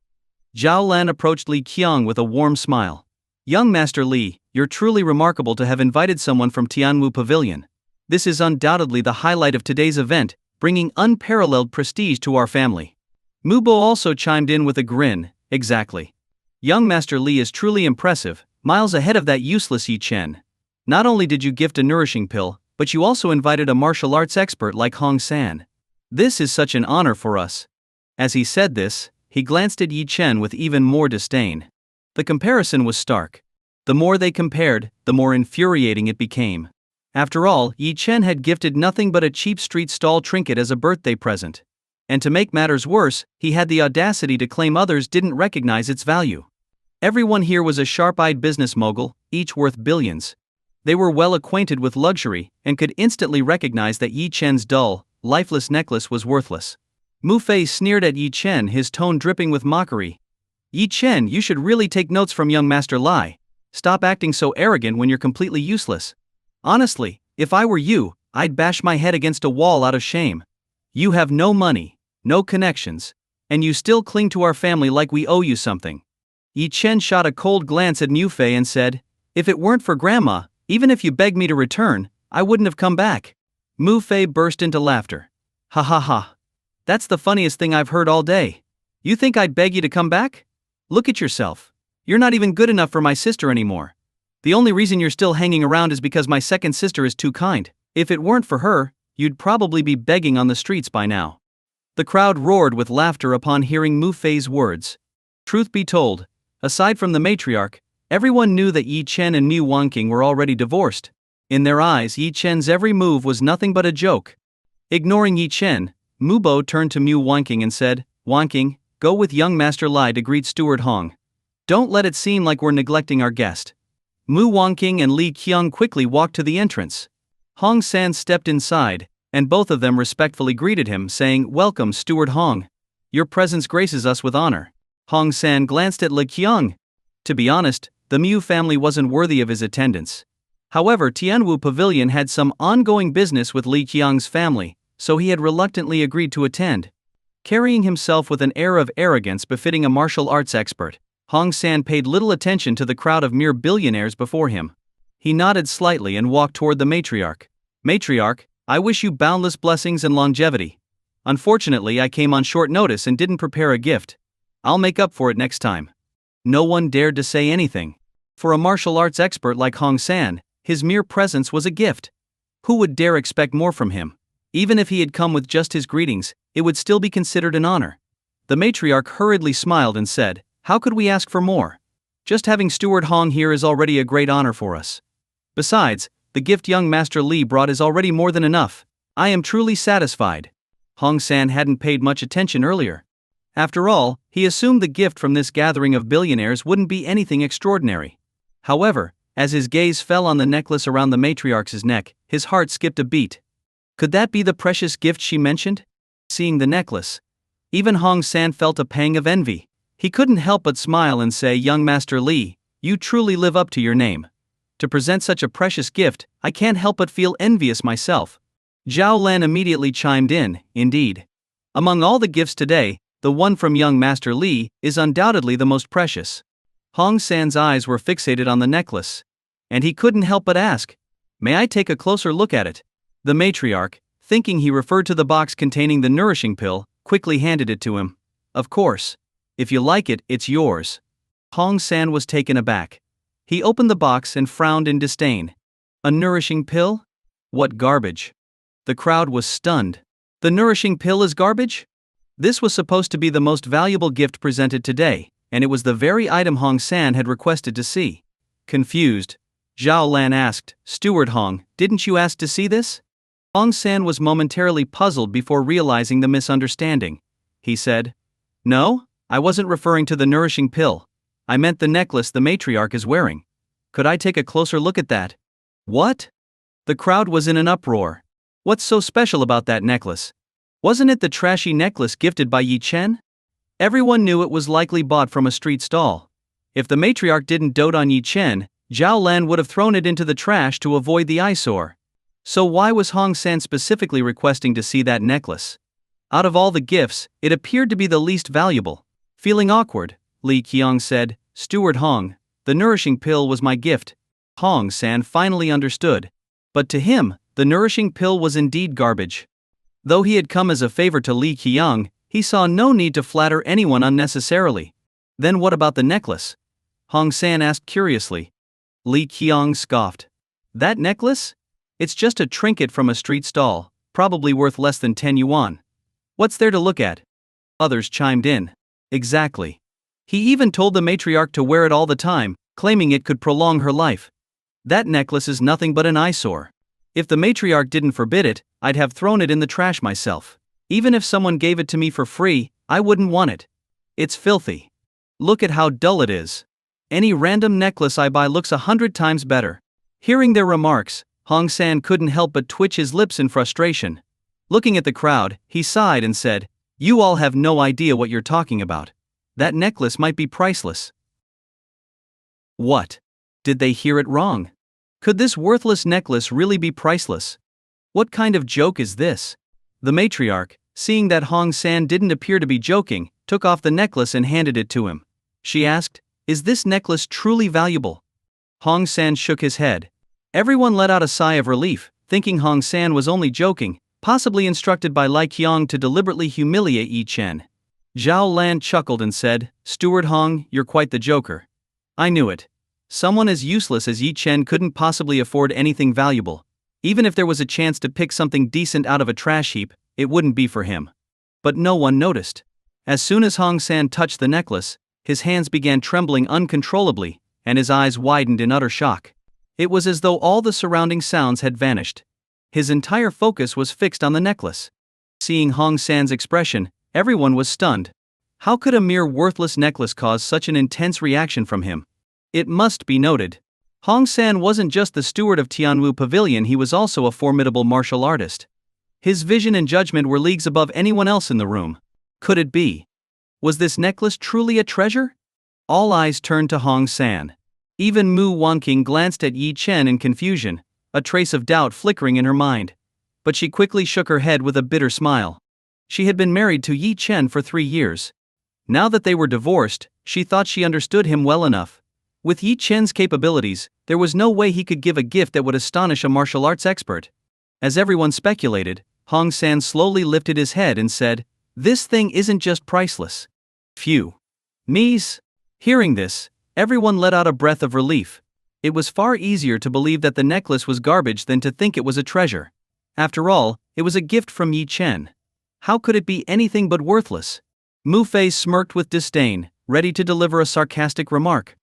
S1: Zhao Lan approached Li Qiang with a warm smile. Young Master Li, you're truly remarkable to have invited someone from Tianwu Pavilion. This is undoubtedly the highlight of today's event, bringing unparalleled prestige to our family. Mu Bo also chimed in with a grin. Exactly. Young Master Li is truly impressive, miles ahead of that useless Yi Chen. Not only did you gift a nourishing pill, but you also invited a martial arts expert like Hong San. This is such an honor for us. As he said this, he glanced at Yi Chen with even more disdain. The comparison was stark. The more they compared, the more infuriating it became. After all, Yi Chen had gifted nothing but a cheap street stall trinket as a birthday present. And to make matters worse, he had the audacity to claim others didn't recognize its value. Everyone here was a sharp-eyed business mogul, each worth billions. They were well acquainted with luxury, and could instantly recognize that Yi Chen's dull, lifeless necklace was worthless. Mu Fei sneered at Yi Chen, his tone dripping with mockery. Yi Chen, you should really take notes from young Master Lai. Stop acting so arrogant when you're completely useless. Honestly, if I were you, I'd bash my head against a wall out of shame. You have no money, no connections, and you still cling to our family like we owe you something. Yi Chen shot a cold glance at Mu Fei and said, if it weren't for Grandma, even if you begged me to return, I wouldn't have come back. Mu Fei burst into laughter. Ha ha ha. That's the funniest thing I've heard all day. You think I'd beg you to come back? Look at yourself. You're not even good enough for my sister anymore. The only reason you're still hanging around is because my second sister is too kind. If it weren't for her, you'd probably be begging on the streets by now. The crowd roared with laughter upon hearing Mu Fei's words. Truth be told, aside from the matriarch, everyone knew that Yi Chen and Mu Wanqing were already divorced. In their eyes, Yi Chen's every move was nothing but a joke. Ignoring Yi Chen, Mu Bo turned to Mu Wanqing and said, Wanqing, go with young Master Lai to greet Steward Hong. Don't let it seem like we're neglecting our guest. Mu Wanqing and Li Qiang quickly walked to the entrance. Hong San stepped inside, and both of them respectfully greeted him, saying, Welcome, Steward Hong. Your presence graces us with honor. Hong San glanced at Li Qiang. To be honest, the Mu family wasn't worthy of his attendance. However, Tianwu Pavilion had some ongoing business with Li Qiang's family, so he had reluctantly agreed to attend. Carrying himself with an air of arrogance befitting a martial arts expert, Hong San paid little attention to the crowd of mere billionaires before him. He nodded slightly and walked toward the matriarch. Matriarch, I wish you boundless blessings and longevity. Unfortunately, I came on short notice and didn't prepare a gift. I'll make up for it next time. No one dared to say anything. For a martial arts expert like Hong San, his mere presence was a gift. Who would dare expect more from him? Even if he had come with just his greetings, it would still be considered an honor. The matriarch hurriedly smiled and said, How could we ask for more? Just having Steward Hong here is already a great honor for us. Besides, the gift young Master Li brought is already more than enough. I am truly satisfied. Hong San hadn't paid much attention earlier. After all, he assumed the gift from this gathering of billionaires wouldn't be anything extraordinary. However, as his gaze fell on the necklace around the matriarch's neck, his heart skipped a beat. Could that be the precious gift she mentioned? Seeing the necklace, even Hong San felt a pang of envy. He couldn't help but smile and say, "Young Master Li, you truly live up to your name. To present such a precious gift, I can't help but feel envious myself." Zhao Lan immediately chimed in, "Indeed. Among all the gifts today, the one from young Master Li is undoubtedly the most precious." Hong San's eyes were fixated on the necklace, and he couldn't help but ask, "May I take a closer look at it?" The matriarch, thinking he referred to the box containing the nourishing pill, quickly handed it to him. "Of course. If you like it, it's yours." Hong San was taken aback. He opened the box and frowned in disdain. A nourishing pill? What garbage! The crowd was stunned. The nourishing pill is garbage? This was supposed to be the most valuable gift presented today, and it was the very item Hong San had requested to see. Confused, Zhao Lan asked, "Steward Hong, didn't you ask to see this?" Hong San was momentarily puzzled before realizing the misunderstanding. He said, "No, I wasn't referring to the nourishing pill. I meant the necklace the matriarch is wearing. Could I take a closer look at that?" "What?" The crowd was in an uproar. What's so special about that necklace? Wasn't it the trashy necklace gifted by Yi Chen? Everyone knew it was likely bought from a street stall. If the matriarch didn't dote on Yi Chen, Zhao Lan would have thrown it into the trash to avoid the eyesore. So why was Hong San specifically requesting to see that necklace? Out of all the gifts, it appeared to be the least valuable. Feeling awkward, Li Qiang said, "Steward Hong, the nourishing pill was my gift." Hong San finally understood. But to him, the nourishing pill was indeed garbage. Though he had come as a favor to Li Qiang, he saw no need to flatter anyone unnecessarily. "Then what about the necklace?" Hong San asked curiously. Li Qiang scoffed. "That necklace? It's just a trinket from a street stall, probably worth less than 10 yuan. What's there to look at?" Others chimed in. "Exactly. He even told the matriarch to wear it all the time, claiming it could prolong her life. That necklace is nothing but an eyesore. If the matriarch didn't forbid it, I'd have thrown it in the trash myself. Even if someone gave it to me for free, I wouldn't want it. It's filthy. Look at how dull it is. Any random necklace I buy looks 100 times better." Hearing their remarks, Hong San couldn't help but twitch his lips in frustration. Looking at the crowd, he sighed and said, "You all have no idea what you're talking about. That necklace might be priceless." What? Did they hear it wrong? Could this worthless necklace really be priceless? What kind of joke is this? The matriarch, seeing that Hong San didn't appear to be joking, took off the necklace and handed it to him. She asked, "Is this necklace truly valuable?" Hong San shook his head. Everyone let out a sigh of relief, thinking Hong San was only joking, possibly instructed by Li Qiang to deliberately humiliate Yi Chen. Zhao Lan chuckled and said, "Steward Hong, you're quite the joker. I knew it. Someone as useless as Yi Chen couldn't possibly afford anything valuable. Even if there was a chance to pick something decent out of a trash heap, it wouldn't be for him." But no one noticed. As soon as Hong San touched the necklace, his hands began trembling uncontrollably, and his eyes widened in utter shock. It was as though all the surrounding sounds had vanished. His entire focus was fixed on the necklace. Seeing Hong San's expression, everyone was stunned. How could a mere worthless necklace cause such an intense reaction from him? It must be noted, Hong San wasn't just the steward of Tianwu Pavilion, he was also a formidable martial artist. His vision and judgment were leagues above anyone else in the room. Could it be? Was this necklace truly a treasure? All eyes turned to Hong San. Even Mu Wanqing glanced at Yi Chen in confusion, a trace of doubt flickering in her mind. But she quickly shook her head with a bitter smile. She had been married to Yi Chen for 3 years. Now that they were divorced, she thought she understood him well enough. With Yi Chen's capabilities, there was no way he could give a gift that would astonish a martial arts expert. As everyone speculated, Hong San slowly lifted his head and said, "This thing isn't just priceless." Phew. Mies. Hearing this, everyone let out a breath of relief. It was far easier to believe that the necklace was garbage than to think it was a treasure. After all, it was a gift from Yi Chen. How could it be anything but worthless? Mu Fei smirked with disdain, ready to deliver a sarcastic remark.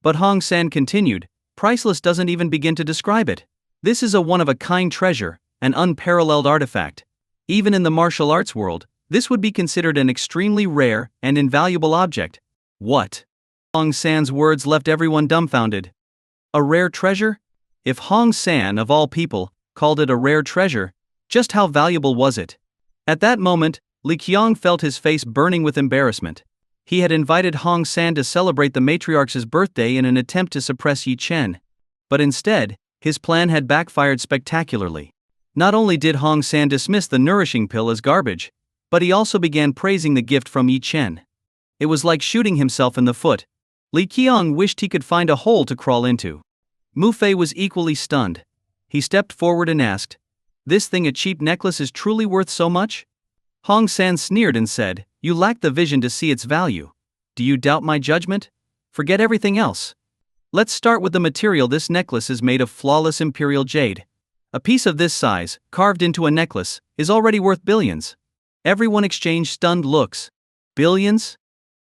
S1: But Hong San continued, "Priceless doesn't even begin to describe it. This is a one-of-a-kind treasure, an unparalleled artifact. Even in the martial arts world, this would be considered an extremely rare and invaluable object." What? Hong San's words left everyone dumbfounded. A rare treasure? If Hong San, of all people, called it a rare treasure, Just how valuable was it? At that moment, Li Qiang felt his face burning with embarrassment. He had invited Hong San to celebrate the matriarch's birthday in an attempt to suppress Yi Chen. But instead, his plan had backfired spectacularly. Not only did Hong San dismiss the nourishing pill as garbage, but he also began praising the gift from Yi Chen. It was like shooting himself in the foot. Li Qiang wished he could find a hole to crawl into. Mu Fei was equally stunned. He stepped forward and asked, "This thing, a cheap necklace, is truly worth so much?" Hong San sneered and said, "You lack the vision to see its value. Do you doubt my judgment? Forget everything else. Let's start with the material. This necklace is made of flawless imperial jade. A piece of this size, carved into a necklace, is already worth billions." Everyone exchanged stunned looks. Billions?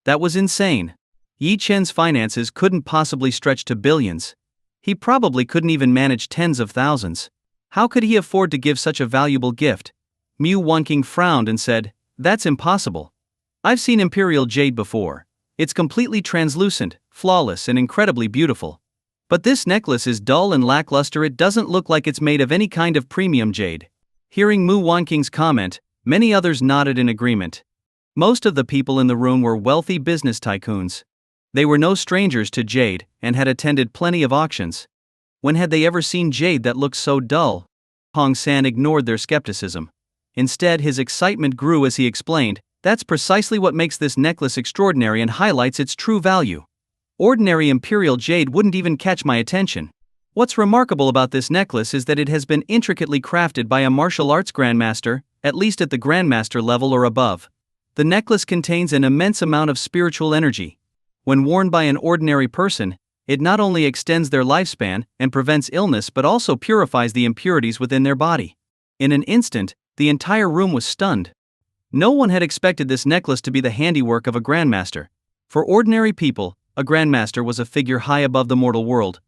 S1: That was insane. Yi Chen's finances couldn't possibly stretch to billions. He probably couldn't even manage tens of thousands. How could he afford to give such a valuable gift? Mu Wanqing frowned and said, "That's impossible. I've seen imperial jade before. It's completely translucent, flawless, and incredibly beautiful. But this necklace is dull and lackluster. It doesn't look like it's made of any kind of premium jade." Hearing Mu Wanqing's comment, many others nodded in agreement. Most of the people in the room were wealthy business tycoons. They were no strangers to jade and had attended plenty of auctions. When had they ever seen jade that looked so dull? Hong San ignored their skepticism. Instead, his excitement grew as he explained, "That's precisely what makes this necklace extraordinary and highlights its true value. Ordinary imperial jade wouldn't even catch my attention. What's remarkable about this necklace is that it has been intricately crafted by a martial arts grandmaster, at least at the grandmaster level or above. The necklace contains an immense amount of spiritual energy. When worn by an ordinary person, it not only extends their lifespan and prevents illness but also purifies the impurities within their body." In an instant, the entire room was stunned. No one had expected this necklace to be the handiwork of a grandmaster. For ordinary people, a grandmaster was a figure high above the mortal world.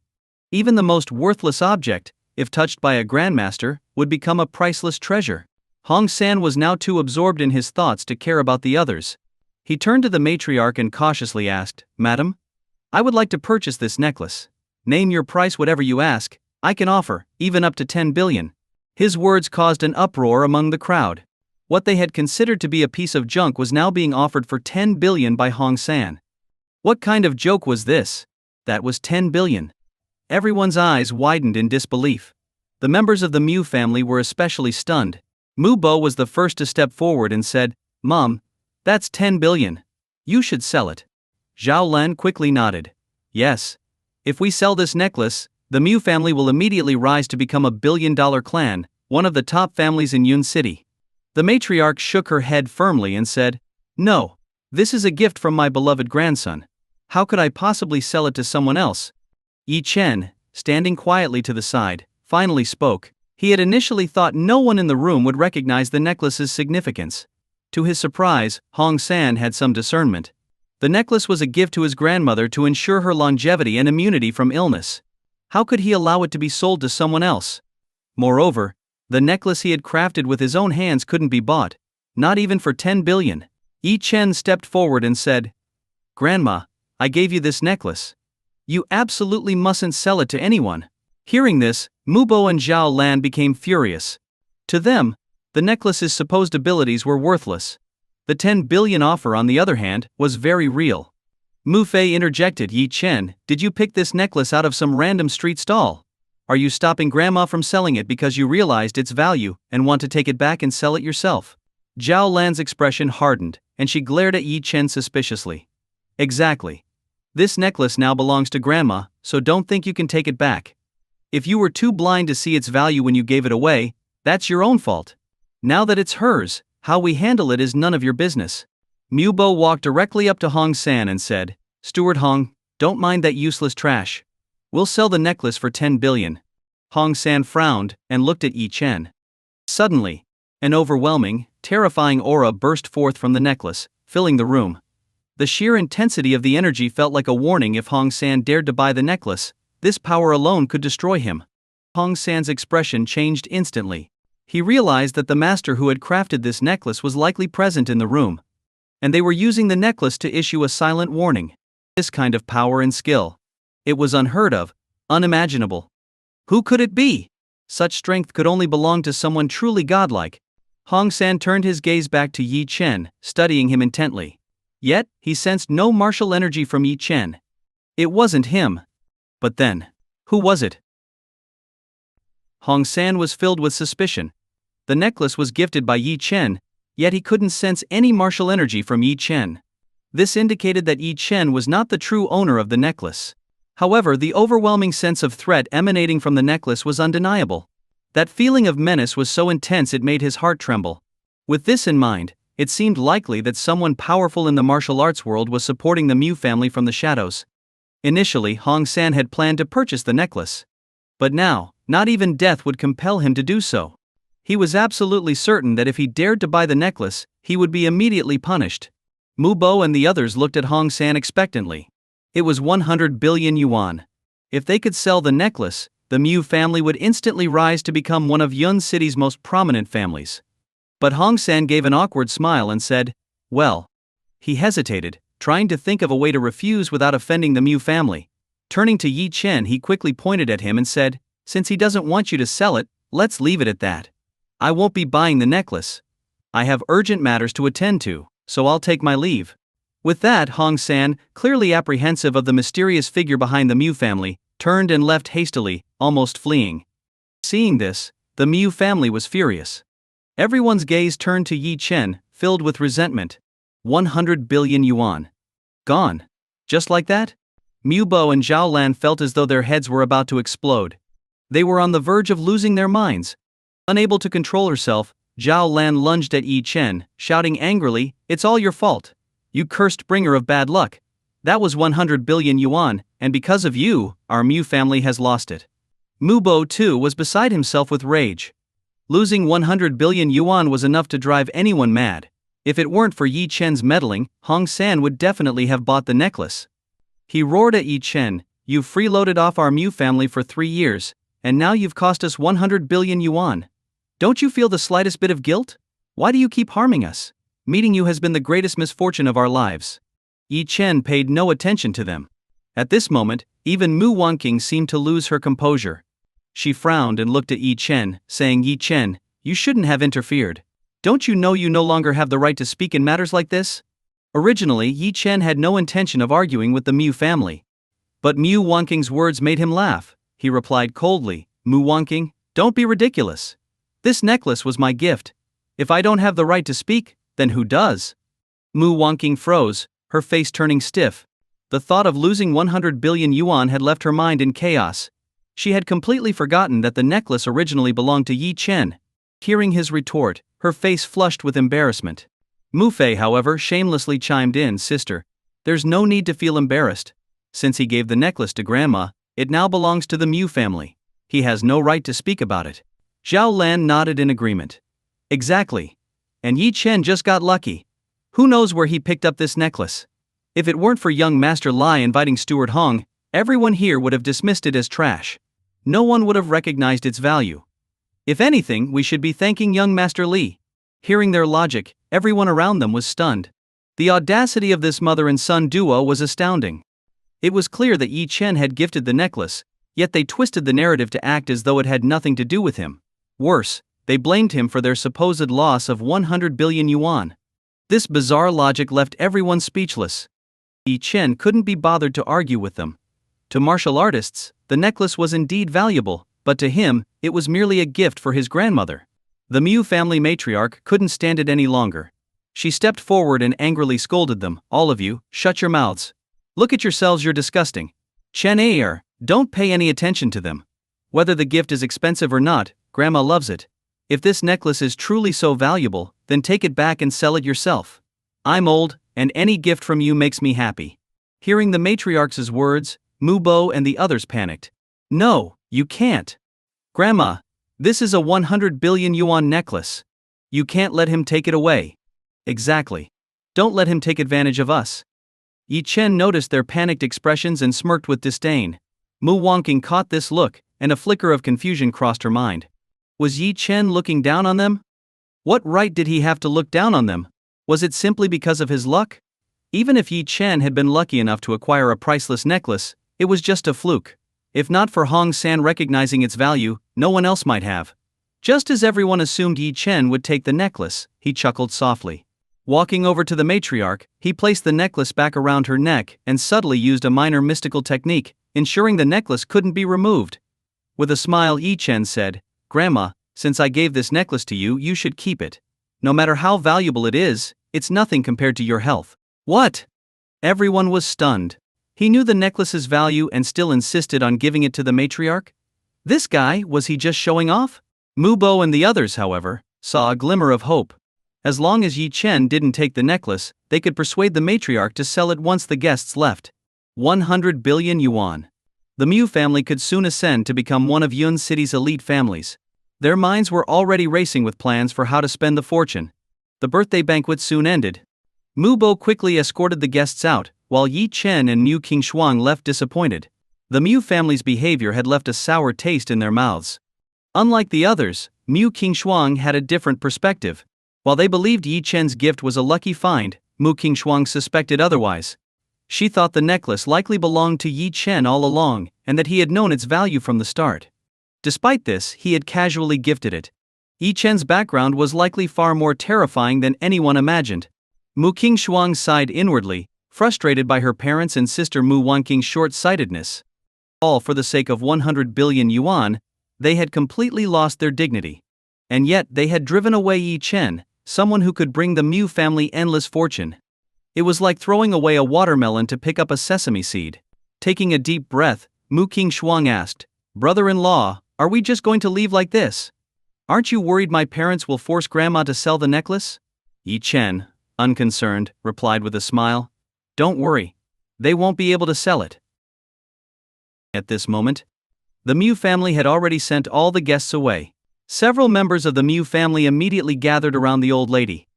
S1: Even the most worthless object, if touched by a grandmaster, would become a priceless treasure. Hong San was now too absorbed in his thoughts to care about the others. He turned to the matriarch and cautiously asked, "Madam, I would like to purchase this necklace. Name your price, whatever you ask. I can offer, even up to 10 billion. His words caused an uproar among the crowd. What they had considered to be a piece of junk was now being offered for 10 billion by Hong San. What kind of joke was this? That was 10 billion. Everyone's eyes widened in disbelief. The members of the Mu family were especially stunned. Mu Bo was the first to step forward and said, "Mom, that's 10 billion. You should sell it." Zhao Lan quickly nodded. "Yes. If we sell this necklace, the Mu family will immediately rise to become a billion-dollar clan, one of the top families in Yun City." The matriarch shook her head firmly and said, "No. This is a gift from my beloved grandson. How could I possibly sell it to someone else?" Yi Chen, standing quietly to the side, finally spoke. He had initially thought no one in the room would recognize the necklace's significance. To his surprise, Hong San had some discernment. The necklace was a gift to his grandmother to ensure her longevity and immunity from illness. How could he allow it to be sold to someone else? Moreover, the necklace he had crafted with his own hands couldn't be bought, not even for 10 billion. Yi Chen stepped forward and said, "Grandma, I gave you this necklace. You absolutely mustn't sell it to anyone." Hearing this, Mu Bo and Zhao Lan became furious. To them, the necklace's supposed abilities were worthless. The 10 billion offer, on the other hand, was very real. Mu Fei interjected, "Yi Chen, did you pick this necklace out of some random street stall? Are you stopping Grandma from selling it because you realized its value and want to take it back and sell it yourself?" Zhao Lan's expression hardened, and she glared at Yi Chen suspiciously. "Exactly. This necklace now belongs to Grandma, so don't think you can take it back. If you were too blind to see its value when you gave it away, that's your own fault. Now that it's hers, how we handle it is none of your business." Mu Bo walked directly up to Hong San and said, "Steward Hong, don't mind that useless trash. We'll sell the necklace for 10 billion. Hong San frowned and looked at Yi Chen. Suddenly, an overwhelming, terrifying aura burst forth from the necklace, filling the room. The sheer intensity of the energy felt like a warning. If Hong San dared to buy the necklace, this power alone could destroy him. Hong San's expression changed instantly. He realized that the master who had crafted this necklace was likely present in the room, and they were using the necklace to issue a silent warning. This kind of power and skill. It was unheard of, unimaginable. Who could it be? Such strength could only belong to someone truly godlike. Hong San turned his gaze back to Yi Chen, studying him intently. Yet, he sensed no martial energy from Yi Chen. It wasn't him. But then, who was it? Hong San was filled with suspicion. The necklace was gifted by Yi Chen, yet he couldn't sense any martial energy from Yi Chen. This indicated that Yi Chen was not the true owner of the necklace. However, the overwhelming sense of threat emanating from the necklace was undeniable. That feeling of menace was so intense it made his heart tremble. With this in mind, it seemed likely that someone powerful in the martial arts world was supporting the Mu family from the shadows. Initially, Hong San had planned to purchase the necklace. But now, not even death would compel him to do so. He was absolutely certain that if he dared to buy the necklace, he would be immediately punished. Mu Bo and the others looked at Hong San expectantly. It was 100 billion yuan. If they could sell the necklace, the Mu family would instantly rise to become one of Yun City's most prominent families. But Hong San gave an awkward smile and said, well. He hesitated, trying to think of a way to refuse without offending the Mu family. Turning to Yi Chen, he quickly pointed at him and said, since he doesn't want you to sell it, let's leave it at that. I won't be buying the necklace. I have urgent matters to attend to, so I'll take my leave. With that, Hong San, clearly apprehensive of the mysterious figure behind the Mu family, turned and left hastily, almost fleeing. Seeing this, the Mu family was furious. Everyone's gaze turned to Yi Chen, filled with resentment. 100 billion yuan. Gone. Just like that? Mu Bo and Zhao Lan felt as though their heads were about to explode. They were on the verge of losing their minds. Unable to control herself, Zhao Lan lunged at Yi Chen, shouting angrily, it's all your fault. You cursed bringer of bad luck. That was 100 billion yuan, and because of you, our Mu family has lost it. Mu Bo too was beside himself with rage. Losing 100 billion yuan was enough to drive anyone mad. If it weren't for Yi Chen's meddling, Hong San would definitely have bought the necklace. He roared at Yi Chen, you've freeloaded off our Mu family for 3 years, and now you've cost us 100 billion yuan. Don't you feel the slightest bit of guilt? Why do you keep harming us? Meeting you has been the greatest misfortune of our lives. Yi Chen paid no attention to them. At this moment, even Mu Wanqing seemed to lose her composure. She frowned and looked at Yi Chen, saying, Yi Chen, you shouldn't have interfered. Don't you know you no longer have the right to speak in matters like this? Originally, Yi Chen had no intention of arguing with the Mu family. But Mu Wanqing's words made him laugh. He replied coldly, Mu Wanqing, don't be ridiculous. This necklace was my gift. If I don't have the right to speak, then who does? Mu Wanqing froze, her face turning stiff. The thought of losing 100 billion yuan had left her mind in chaos. She had completely forgotten that the necklace originally belonged to Yi Chen. Hearing his retort, her face flushed with embarrassment. Mu Fei, however, shamelessly chimed in, sister, there's no need to feel embarrassed. Since he gave the necklace to Grandma, it now belongs to the Mu family. He has no right to speak about it. Zhao Lan nodded in agreement. Exactly. And Yi Chen just got lucky. Who knows where he picked up this necklace? If it weren't for young Master Lai inviting Steward Hong, everyone here would have dismissed it as trash. No one would have recognized its value. If anything, we should be thanking young Master Li. Hearing their logic, everyone around them was stunned. The audacity of this mother and son duo was astounding. It was clear that Yi Chen had gifted the necklace, yet they twisted the narrative to act as though it had nothing to do with him. Worse, they blamed him for their supposed loss of 100 billion yuan. This bizarre logic left everyone speechless. Yi Chen couldn't be bothered to argue with them. To martial artists, the necklace was indeed valuable, but to him, it was merely a gift for his grandmother. The Mu family matriarch couldn't stand it any longer. She stepped forward and angrily scolded them, all of you, shut your mouths. Look at yourselves, you're disgusting. Chen Ayer, don't pay any attention to them. Whether the gift is expensive or not, Grandma loves it. If this necklace is truly so valuable, then take it back and sell it yourself. I'm old, and any gift from you makes me happy. Hearing the matriarch's words, Mu Bo and the others panicked. No, you can't. Grandma, this is a 100 billion yuan necklace. You can't let him take it away. Exactly. Don't let him take advantage of us. Yi Chen noticed their panicked expressions and smirked with disdain. Mu Wanqing caught this look, and a flicker of confusion crossed her mind. Was Yi Chen looking down on them? What right did he have to look down on them? Was it simply because of his luck? Even if Yi Chen had been lucky enough to acquire a priceless necklace, it was just a fluke. If not for Hong San recognizing its value, no one else might have. Just as everyone assumed Yi Chen would take the necklace, he chuckled softly. Walking over to the matriarch, he placed the necklace back around her neck and subtly used a minor mystical technique, ensuring the necklace couldn't be removed. With a smile, Yi Chen said, "Grandma, since I gave this necklace to you, you should keep it. No matter how valuable it is, it's nothing compared to your health." What? Everyone was stunned. He knew the necklace's value and still insisted on giving it to the matriarch? This guy, was he just showing off? Mubo and the others, however, saw a glimmer of hope. As long as Yi Chen didn't take the necklace, they could persuade the matriarch to sell it once the guests left. 100 billion yuan. The Mu family could soon ascend to become one of Yun City's elite families. Their minds were already racing with plans for how to spend the fortune. The birthday banquet soon ended. Mubo quickly escorted the guests out, while Yi Chen and Mu Qingshuang left disappointed. The Mu family's behavior had left a sour taste in their mouths. Unlike the others, Mu Qingshuang had a different perspective. While they believed Yi Chen's gift was a lucky find, Mu Qingshuang suspected otherwise. She thought the necklace likely belonged to Yi Chen all along, and that he had known its value from the start. Despite this, he had casually gifted it. Yi Chen's background was likely far more terrifying than anyone imagined. Mu Qingshuang sighed inwardly, frustrated by her parents' and sister Mu Wanqing's short-sightedness. All for the sake of 100 billion yuan, they had completely lost their dignity. And yet they had driven away Yi Chen, someone who could bring the Mu family endless fortune. It was like throwing away a watermelon to pick up a sesame seed. Taking a deep breath, Mu Qingshuang asked, "Brother-in-law, are we just going to leave like this? Aren't you worried my parents will force Grandma to sell the necklace?" Yi Chen, unconcerned, replied with a smile, "Don't worry. They won't be able to sell it." At this moment, the Mu family had already sent all the guests away. Several members of the Mu family immediately gathered around the old lady.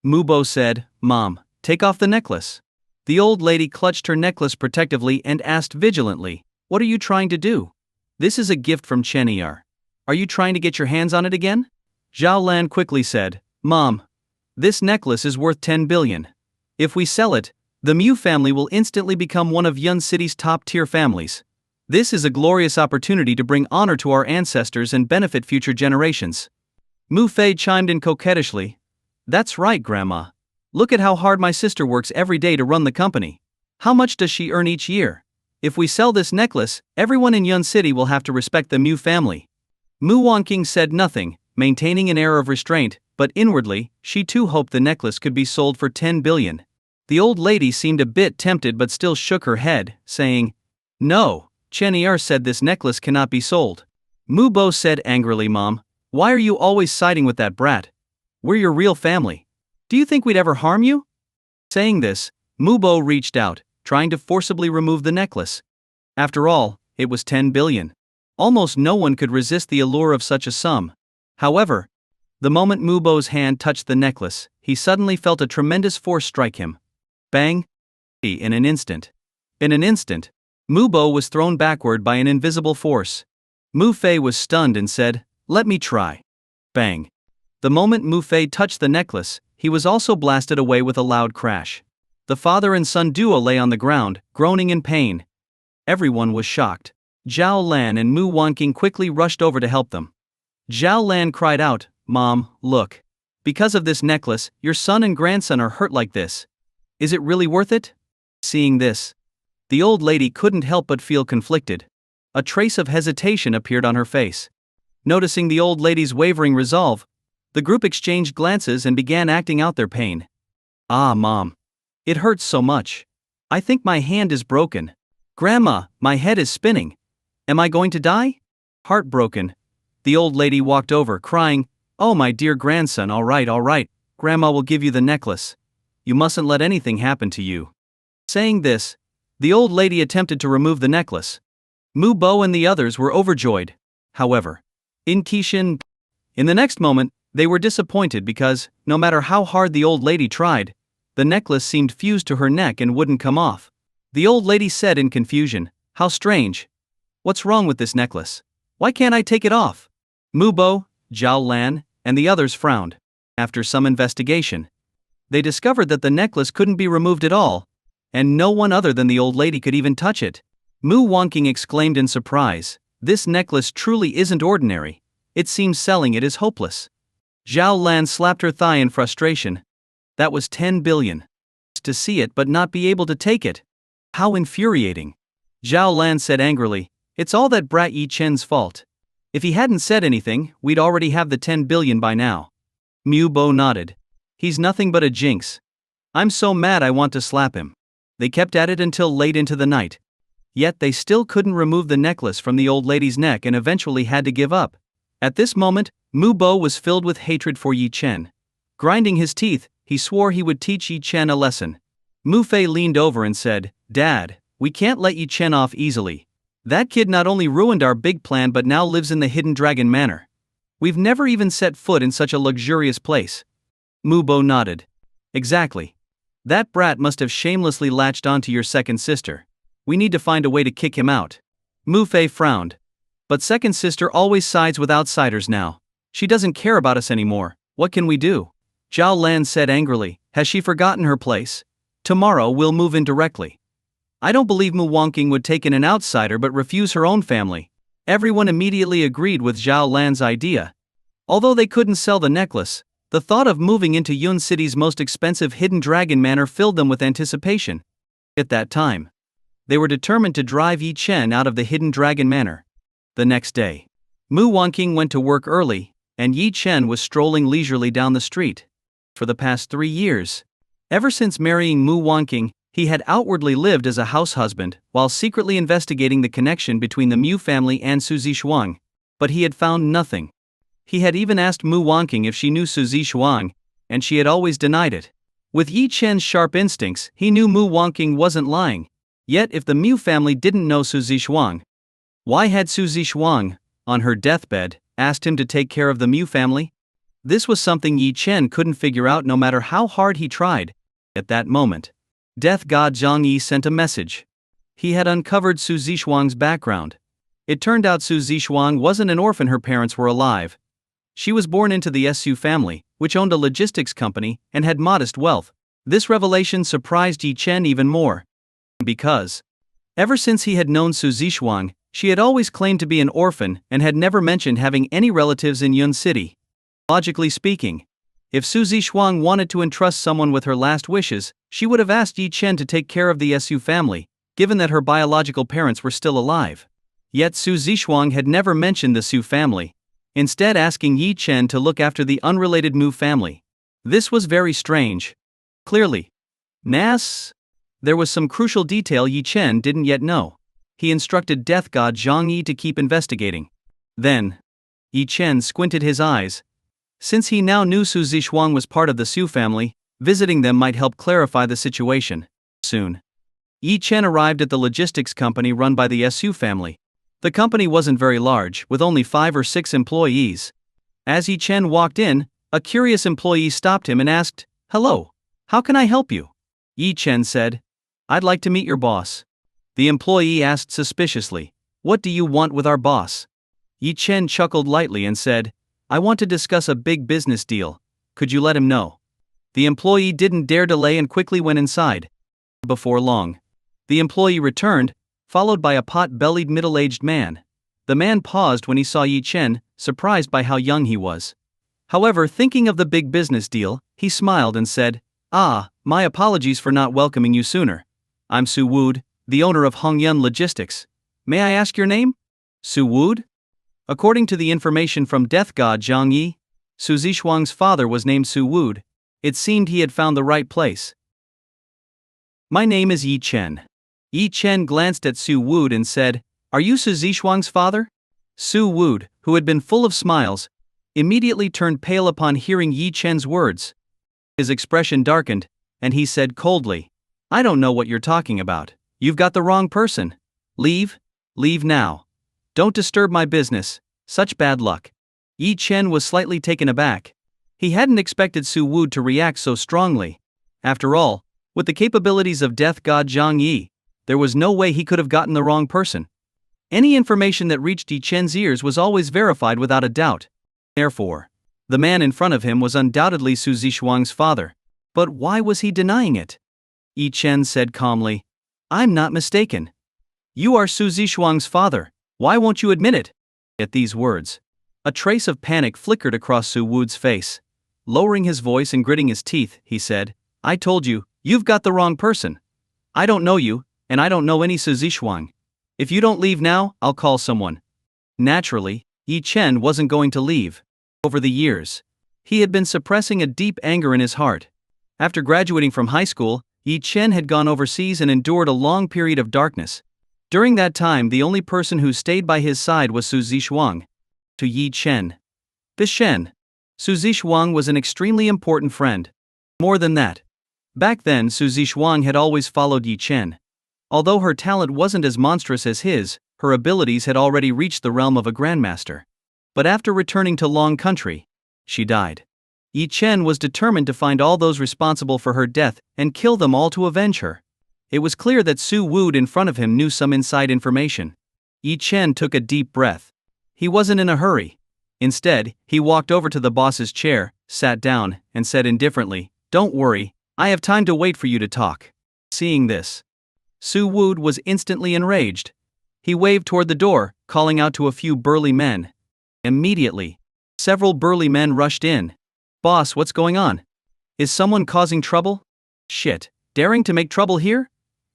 S1: Mubo said, "Mom, take off the necklace." The old lady clutched her necklace protectively and asked vigilantly, "What are you trying to do? This is a gift from Chenier. Are you trying to get your hands on it again?" Zhao Lan quickly said, "Mom, this necklace is worth 10 billion. If we sell it, the Mu family will instantly become one of Yun City's top-tier families. This is a glorious opportunity to bring honor to our ancestors and benefit future generations." Mu Fei chimed in coquettishly, "That's right, Grandma. Look at how hard my sister works every day to run the company. How much does she earn each year? If we sell this necklace, everyone in Yun City will have to respect the Mu family." Mu Wanqing said nothing, maintaining an air of restraint, but inwardly, she too hoped the necklace could be sold for 10 billion. The old lady seemed a bit tempted but still shook her head, saying, "No, Chenier said this necklace cannot be sold." Mu Bo said angrily, "Mom, why are you always siding with that brat? We're your real family. Do you think we'd ever harm you?" Saying this, Mu Bo reached out, trying to forcibly remove the necklace. After all, it was 10 billion. Almost no one could resist the allure of such a sum. However, the moment Mu Bo's hand touched the necklace, he suddenly felt a tremendous force strike him. Bang! In an instant, Mu Bo was thrown backward by an invisible force. Mu Fei was stunned and said, "Let me try." Bang! The moment Mu Fei touched the necklace, he was also blasted away with a loud crash. The father and son duo lay on the ground, groaning in pain. Everyone was shocked. Zhao Lan and Mu Wanqing quickly rushed over to help them. Zhao Lan cried out, "Mom, look. Because of this necklace, your son and grandson are hurt like this. Is it really worth it?" Seeing this, the old lady couldn't help but feel conflicted. A trace of hesitation appeared on her face. Noticing the old lady's wavering resolve, the group exchanged glances and began acting out their pain. "Ah, Mom. It hurts so much. I think my hand is broken. Grandma, my head is spinning. Am I going to die?" Heartbroken, the old lady walked over, crying, "Oh, my dear grandson, all right. Grandma will give you the necklace. You mustn't let anything happen to you." Saying this, the old lady attempted to remove the necklace. Mu Bo and the others were overjoyed. However, in the next moment, they were disappointed because, no matter how hard the old lady tried, the necklace seemed fused to her neck and wouldn't come off. The old lady said in confusion, "How strange. What's wrong with this necklace? Why can't I take it off?" Mu Bo, Zhao Lan, and the others frowned. After some investigation, they discovered that the necklace couldn't be removed at all, and no one other than the old lady could even touch it. Mu Wonking exclaimed in surprise, "This necklace truly isn't ordinary. It seems selling it is hopeless." Zhao Lan slapped her thigh in frustration. That was 10 billion. To see it but not be able to take it. How infuriating. Zhao Lan said angrily, "It's all that brat Yi Chen's fault. If he hadn't said anything, we'd already have the 10 billion by now." Mu Bo nodded. "He's nothing but a jinx. I'm so mad I want to slap him." They kept at it until late into the night. Yet they still couldn't remove the necklace from the old lady's neck and eventually had to give up. At this moment, Mu Bo was filled with hatred for Yi Chen. Grinding his teeth, he swore he would teach Yi Chen a lesson. Mu Fei leaned over and said, "Dad, we can't let Yi Chen off easily. That kid not only ruined our big plan but now lives in the Hidden Dragon Manor. We've never even set foot in such a luxurious place." Mu Bo nodded. "Exactly. That brat must have shamelessly latched onto your second sister. We need to find a way to kick him out." Mu Fei frowned. "But second sister always sides with outsiders now. She doesn't care about us anymore. What can we do?" Zhao Lan said angrily, "Has she forgotten her place? Tomorrow we'll move in directly." I don't believe Mu Wonking would take in an outsider but refuse her own family. Everyone immediately agreed with Zhao Lan's idea. Although they couldn't sell the necklace, the thought of moving into Yun City's most expensive Hidden Dragon Manor filled them with anticipation. At that time, they were determined to drive Yi Chen out of the Hidden Dragon Manor. The next day, Mu Wonking went to work early, and Yi Chen was strolling leisurely down the street. For the past 3 years, ever since marrying Mu Wonking, he had outwardly lived as a house husband, while secretly investigating the connection between the Mu family and Su Zixuang. But he had found nothing. He had even asked Mu Wonking if she knew Su Zixuang, and she had always denied it. With Yi Chen's sharp instincts, he knew Mu Wonking wasn't lying. Yet if the Mu family didn't know Su Zixuang, why had Su Zixuang, on her deathbed, asked him to take care of the Mu family? This was something Yi Chen couldn't figure out no matter how hard he tried. At that moment, Death God Zhang Yi sent a message. He had uncovered Su Zixuang's background. It turned out Su Zixuang wasn't an orphan, her parents were alive. She was born into the Su family, which owned a logistics company and had modest wealth. This revelation surprised Yi Chen even more. Because, ever since he had known Su Zixuang, she had always claimed to be an orphan and had never mentioned having any relatives in Yun City. Logically speaking, if Su Zixuang wanted to entrust someone with her last wishes, she would have asked Yi Chen to take care of the Su family, given that her biological parents were still alive. Yet Su Zixuang had never mentioned the Su family, instead asking Yi Chen to look after the unrelated Mu family. This was very strange. Clearly, there was some crucial detail Yi Chen didn't yet know. He instructed Death God Zhang Yi to keep investigating. Then, Yi Chen squinted his eyes. Since he now knew Su Zixuang was part of the Su family, visiting them might help clarify the situation. Soon, Yi Chen arrived at the logistics company run by the Su family. The company wasn't very large, with only 5 or 6 employees. As Yi Chen walked in, a curious employee stopped him and asked, "Hello, how can I help you?" Yi Chen said, "I'd like to meet your boss." The employee asked suspiciously, "What do you want with our boss?" Yi Chen chuckled lightly and said, "I want to discuss a big business deal. Could you let him know?" The employee didn't dare delay and quickly went inside. Before long, the employee returned, followed by a pot-bellied middle-aged man. The man paused when he saw Yi Chen, surprised by how young he was. However, thinking of the big business deal, he smiled and said, "My apologies for not welcoming you sooner. I'm Su Wood, the owner of Hongyun Logistics. May I ask your name?" "Su Wood?" According to the information from Death God Zhang Yi, Su Zixuang's father was named Su Wood. It seemed he had found the right place. "My name is Yi Chen." Yi Chen glanced at Su Wood and said, "Are you Su Zixuang's father?" Su Wood, who had been full of smiles, immediately turned pale upon hearing Yi Chen's words. His expression darkened, and he said coldly, "I don't know what you're talking about. You've got the wrong person. Leave now. Don't disturb my business, such bad luck." Yi Chen was slightly taken aback. He hadn't expected Su Wood to react so strongly. After all, with the capabilities of Death God Zhang Yi, there was no way he could have gotten the wrong person. Any information that reached Yi Chen's ears was always verified without a doubt. Therefore, the man in front of him was undoubtedly Su Zixuang's father. But why was he denying it? Yi Chen said calmly, "I'm not mistaken. You are Su Zixuang's father. Why won't you admit it? At these words, a trace of panic flickered across Su Wu's face. Lowering his voice and gritting his teeth, he said, I told you, you've got the wrong person. I don't know you, and I don't know any Su Zixuang. If you don't leave now, I'll call someone. Naturally, Yi Chen wasn't going to leave. Over the years, he had been suppressing a deep anger in his heart. After graduating from high school, Yi Chen had gone overseas and endured a long period of darkness. During that time, the only person who stayed by his side was Su Zixuang. To Yi Chen, Su Zixuang was an extremely important friend. More than that, back then Su Zixuang had always followed Yi Chen. Although her talent wasn't as monstrous as his, her abilities had already reached the realm of a grandmaster. But after returning to Long Country, she died. Yi Chen was determined to find all those responsible for her death and kill them all to avenge her. It was clear that Su Wu in front of him knew some inside information. Yi Chen took a deep breath. He wasn't in a hurry. Instead, he walked over to the boss's chair, sat down, and said indifferently, Don't worry, I have time to wait for you to talk. Seeing this, Su Wu was instantly enraged. He waved toward the door, calling out to a few burly men. Immediately, several burly men rushed in. Boss, what's going on? Is someone causing trouble? Shit, daring to make trouble here?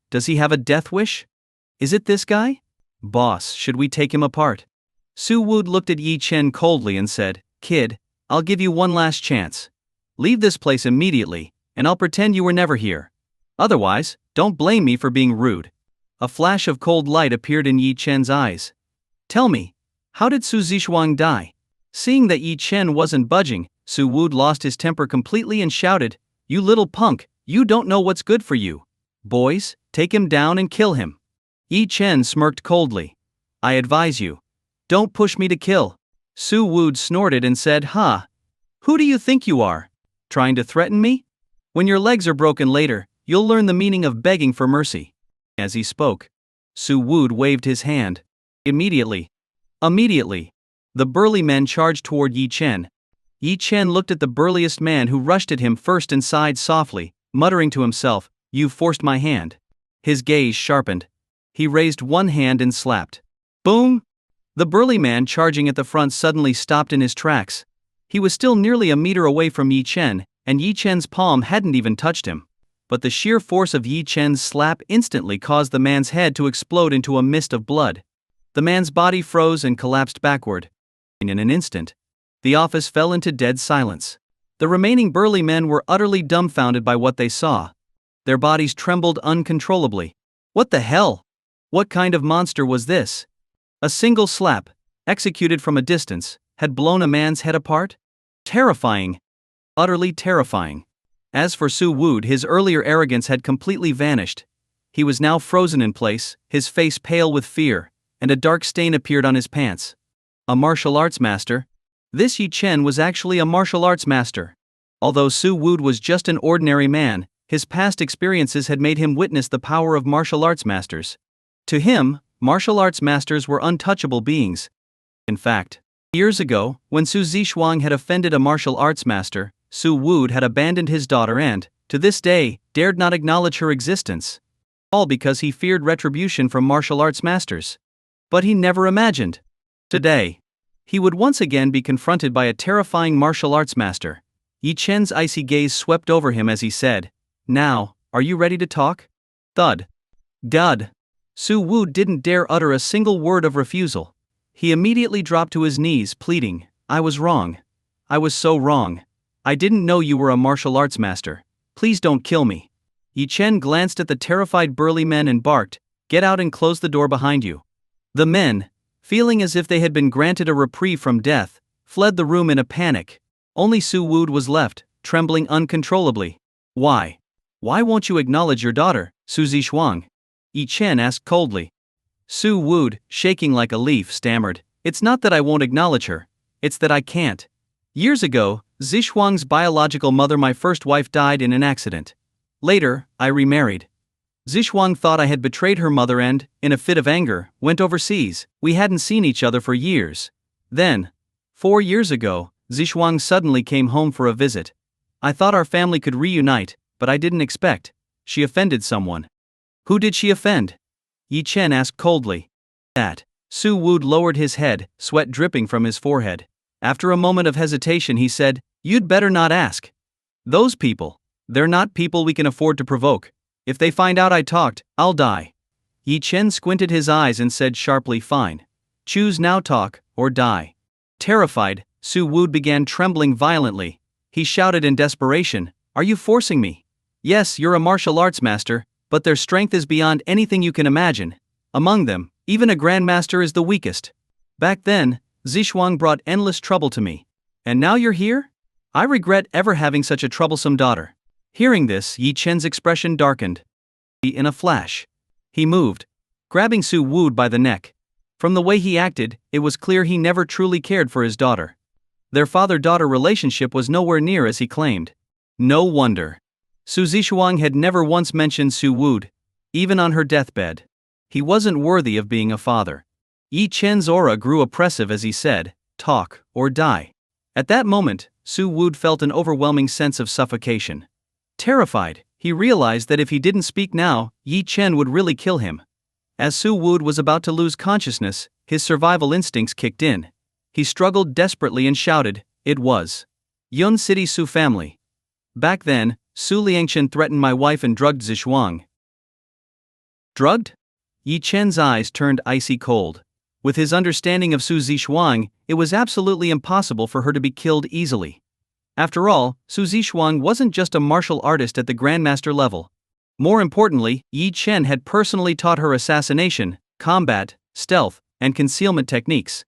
S1: Does he have a death wish? Is it this guy? Boss, should we take him apart? Su Wu looked at Yi Chen coldly and said, Kid, I'll give you one last chance. Leave this place immediately, and I'll pretend you were never here. Otherwise, don't blame me for being rude. A flash of cold light appeared in Yi Chen's eyes. Tell me, how did Su Zixuang die? Seeing that Yi Chen wasn't budging, Su Wu lost his temper completely and shouted, You little punk, you don't know what's good for you. Boys, take him down and kill him. Yi Chen smirked coldly. I advise you. Don't push me to kill. Su Wu snorted and said, Ha! Who do you think you are? Trying to threaten me? When your legs are broken later, you'll learn the meaning of begging for mercy. As he spoke, Su Wu waved his hand. Immediately, the burly men charged toward Yi Chen. Yi Chen looked at the burliest man who rushed at him first and sighed softly, muttering to himself, You forced my hand. His gaze sharpened. He raised one hand and slapped. Boom! The burly man charging at the front suddenly stopped in his tracks. He was still nearly a meter away from Yi Chen, and Yi Chen's palm hadn't even touched him. But the sheer force of Yi Chen's slap instantly caused the man's head to explode into a mist of blood. The man's body froze and collapsed backward. In an instant, the office fell into dead silence. The remaining burly men were utterly dumbfounded by what they saw. Their bodies trembled uncontrollably. What the hell? What kind of monster was this? A single slap, executed from a distance, had blown a man's head apart? Terrifying. Utterly terrifying. As for Su Wu, his earlier arrogance had completely vanished. He was now frozen in place, his face pale with fear, and a dark stain appeared on his pants. A martial arts master? This Yi Chen was actually a martial arts master. Although Su Wu was just an ordinary man, his past experiences had made him witness the power of martial arts masters. To him, martial arts masters were untouchable beings. In fact, years ago, when Su Zixuang had offended a martial arts master, Su Wu had abandoned his daughter and, to this day, dared not acknowledge her existence. All because he feared retribution from martial arts masters. But he never imagined. Today, he would once again be confronted by a terrifying martial arts master. Yi Chen's icy gaze swept over him as he said, Now, are you ready to talk? Thud. Dud. Su Wu didn't dare utter a single word of refusal. He immediately dropped to his knees, pleading, I was wrong. I was so wrong. I didn't know you were a martial arts master. Please don't kill me. Yi Chen glanced at the terrified burly men and barked, Get out and close the door behind you. The men, feeling as if they had been granted a reprieve from death, fled the room in a panic. Only Su Wu was left, trembling uncontrollably. Why? Why won't you acknowledge your daughter, Su Zixuang? Yi Chen asked coldly. Su Wu, shaking like a leaf, stammered, It's not that I won't acknowledge her, it's that I can't. Years ago, Zixuang's biological mother, my first wife, died in an accident. Later, I remarried. Zixuang thought I had betrayed her mother and, in a fit of anger, went overseas. We hadn't seen each other for years. Then, 4 years ago, Zixuang suddenly came home for a visit. I thought our family could reunite, but I didn't expect. She offended someone. Who did she offend? Yi Chen asked coldly. That. Su Wood lowered his head, sweat dripping from his forehead. After a moment of hesitation he said, "You'd better not ask. Those people. They're not people we can afford to provoke. If they find out I talked, I'll die." Yi Chen squinted his eyes and said sharply, "Fine. Choose now, talk, or die." Terrified, Su Wood began trembling violently. He shouted in desperation, "Are you forcing me? Yes, you're a martial arts master, but their strength is beyond anything you can imagine. Among them, even a grandmaster is the weakest. Back then, Zishuang brought endless trouble to me. And now you're here? I regret ever having such a troublesome daughter." Hearing this, Yi Chen's expression darkened. In a flash, he moved, grabbing Su Wood by the neck. From the way he acted, it was clear he never truly cared for his daughter. Their father-daughter relationship was nowhere near as he claimed. No wonder. Su Zishuang had never once mentioned Su Wood, even on her deathbed. He wasn't worthy of being a father. Yi Chen's aura grew oppressive as he said, "Talk, or die." At that moment, Su Wood felt an overwhelming sense of suffocation. Terrified, he realized that if he didn't speak now, Yi Chen would really kill him. As Su Wood was about to lose consciousness, his survival instincts kicked in. He struggled desperately and shouted, "It was Yun City Su family. Back then, Su Liangchen threatened my wife and drugged Zishuang." Drugged? Yi Chen's eyes turned icy cold. With his understanding of Su Zishuang, it was absolutely impossible for her to be killed easily. After all, Su Zishuang wasn't just a martial artist at the grandmaster level. More importantly, Yi Chen had personally taught her assassination, combat, stealth, and concealment techniques.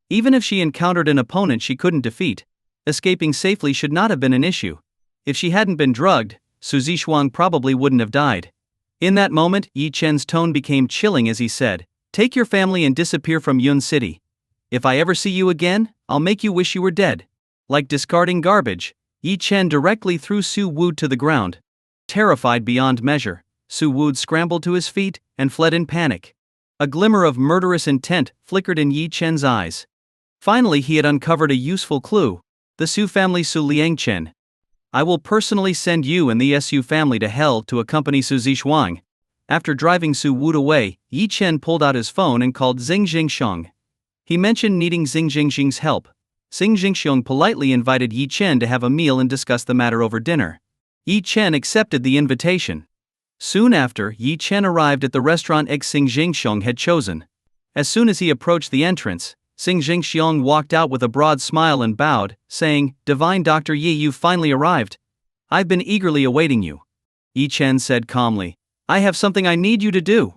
S1: Even if she encountered an opponent she couldn't defeat, escaping safely should not have been an issue. If she hadn't been drugged, Su Zishuang probably wouldn't have died. In that moment, Yi Chen's tone became chilling as he said, "Take your family and disappear from Yun City. If I ever see you again, I'll make you wish you were dead." Like discarding garbage, Yi Chen directly threw Su Wood to the ground. Terrified beyond measure, Su Wood scrambled to his feet and fled in panic. A glimmer of murderous intent flickered in Yi Chen's eyes. Finally he had uncovered a useful clue: the Su family Su Liangchen. "I will personally send you and the Su family to hell to accompany Su Zishuang." After driving Su Wood away, Yi Chen pulled out his phone and called Xing Jingxiong. He mentioned needing Xing Jingxiong's help. Xing Jingxiong politely invited Yi Chen to have a meal and discuss the matter over dinner. Yi Chen accepted the invitation. Soon after, Yi Chen arrived at the restaurant Xing Jingxiong had chosen. As soon as he approached the entrance, Xing Jingxiong walked out with a broad smile and bowed, saying, "Divine Dr. Yi, you've finally arrived. I've been eagerly awaiting you." Yi Chen said calmly, "I have something I need you to do."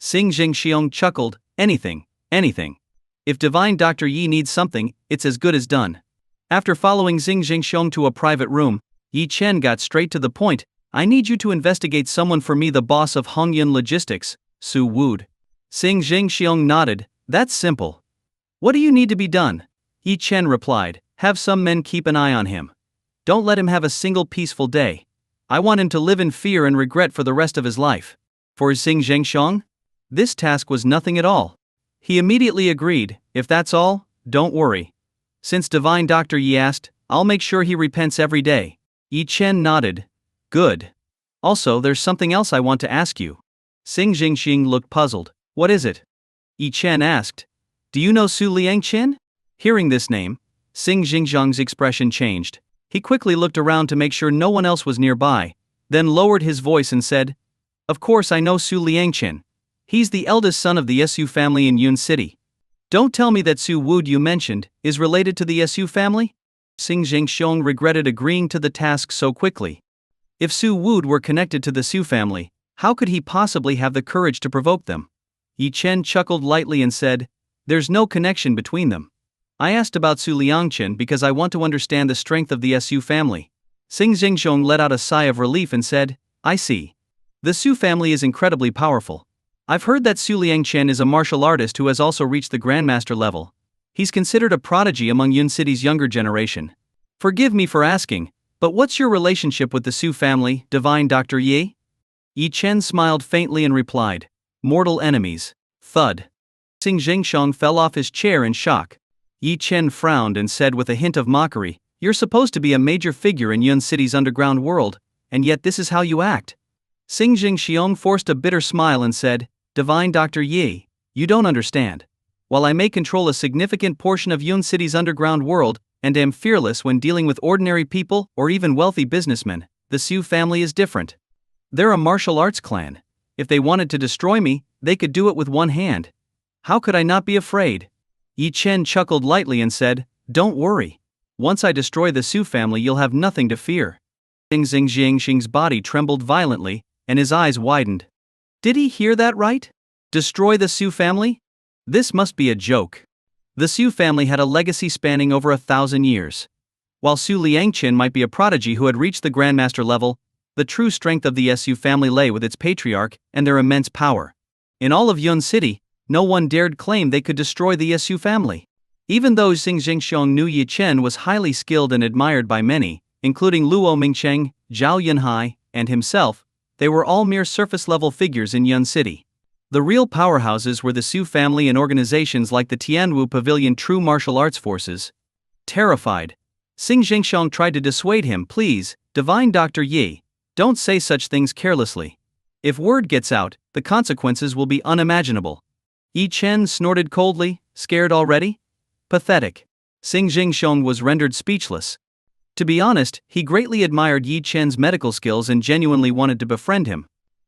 S1: Xing Jingxiong chuckled, "Anything, anything. If Divine Dr. Yi needs something, it's as good as done." After following Xing Jingxiong to a private room, Yi Chen got straight to the point. "I need you to investigate someone for me, the boss of Hongyun Logistics, Su Wood." Xing Jingxiong nodded, "That's simple. What do you need to be done?" Yi Chen replied, "Have some men keep an eye on him. Don't let him have a single peaceful day. I want him to live in fear and regret for the rest of his life." For Xing Jingxiong, this task was nothing at all. He immediately agreed, "If that's all, don't worry. Since Divine Dr. Yi asked, I'll make sure he repents every day." Yi Chen nodded. "Good. Also, there's something else I want to ask you." Xing Jingxing looked puzzled. "What is it?" Yi Chen asked. "Do you know Su Liangchen?" Hearing this name, Xing Jingxiang's expression changed. He quickly looked around to make sure no one else was nearby, then lowered his voice and said, "Of course I know Su Liangchen. He's the eldest son of the Su family in Yun City. Don't tell me that Su Wood you mentioned is related to the Su family?" Xing Jingxiong regretted agreeing to the task so quickly. If Su Wood were connected to the Su family, how could he possibly have the courage to provoke them? Yi Chen chuckled lightly and said, "There's no connection between them. I asked about Su Liangchen because I want to understand the strength of the Su family." Xing Jingxiong let out a sigh of relief and said, "I see. The Su family is incredibly powerful. I've heard that Su Liangchen is a martial artist who has also reached the grandmaster level. He's considered a prodigy among Yun City's younger generation. Forgive me for asking, but what's your relationship with the Su family, Divine Dr. Yi?" Yi Chen smiled faintly and replied, "Mortal enemies." Thud. Xing Jingxiong fell off his chair in shock. Yi Chen frowned and said with a hint of mockery, "You're supposed to be a major figure in Yun City's underground world, and yet this is how you act." Xing Jingxiong forced a bitter smile and said, Divine Dr. Yi, you don't understand. While I may control a significant portion of Yun City's underground world, and am fearless when dealing with ordinary people or even wealthy businessmen, the Su family is different. They're a martial arts clan. If they wanted to destroy me, they could do it with one hand. How could I not be afraid? Yi Chen chuckled lightly and said, "Don't worry. Once I destroy the Su family, you'll have nothing to fear." Xing Jiangxing's body trembled violently, and his eyes widened. Did he hear that right? Destroy the Su family? This must be a joke. The Su family had a legacy spanning over 1,000 years. While Su Liangqin might be a prodigy who had reached the Grandmaster level, the true strength of the Su family lay with its patriarch and their immense power. In all of Yun City, no one dared claim they could destroy the Su family. Even though Xing Jingxiong knew Yi Chen was highly skilled and admired by many, including Luo Mingcheng, Zhao Yunhai, and himself, they were all mere surface-level figures in Yun City. The real powerhouses were the Su family and organizations like the Tianwu Pavilion True Martial Arts Forces. Terrified, Xing Jingxiong tried to dissuade him. Please, Divine Dr. Yi, don't say such things carelessly. If word gets out, the consequences will be unimaginable. Yi Chen snorted coldly, scared already? Pathetic. Xing Jingxiong was rendered speechless. To be honest, he greatly admired Yi Chen's medical skills and genuinely wanted to befriend him.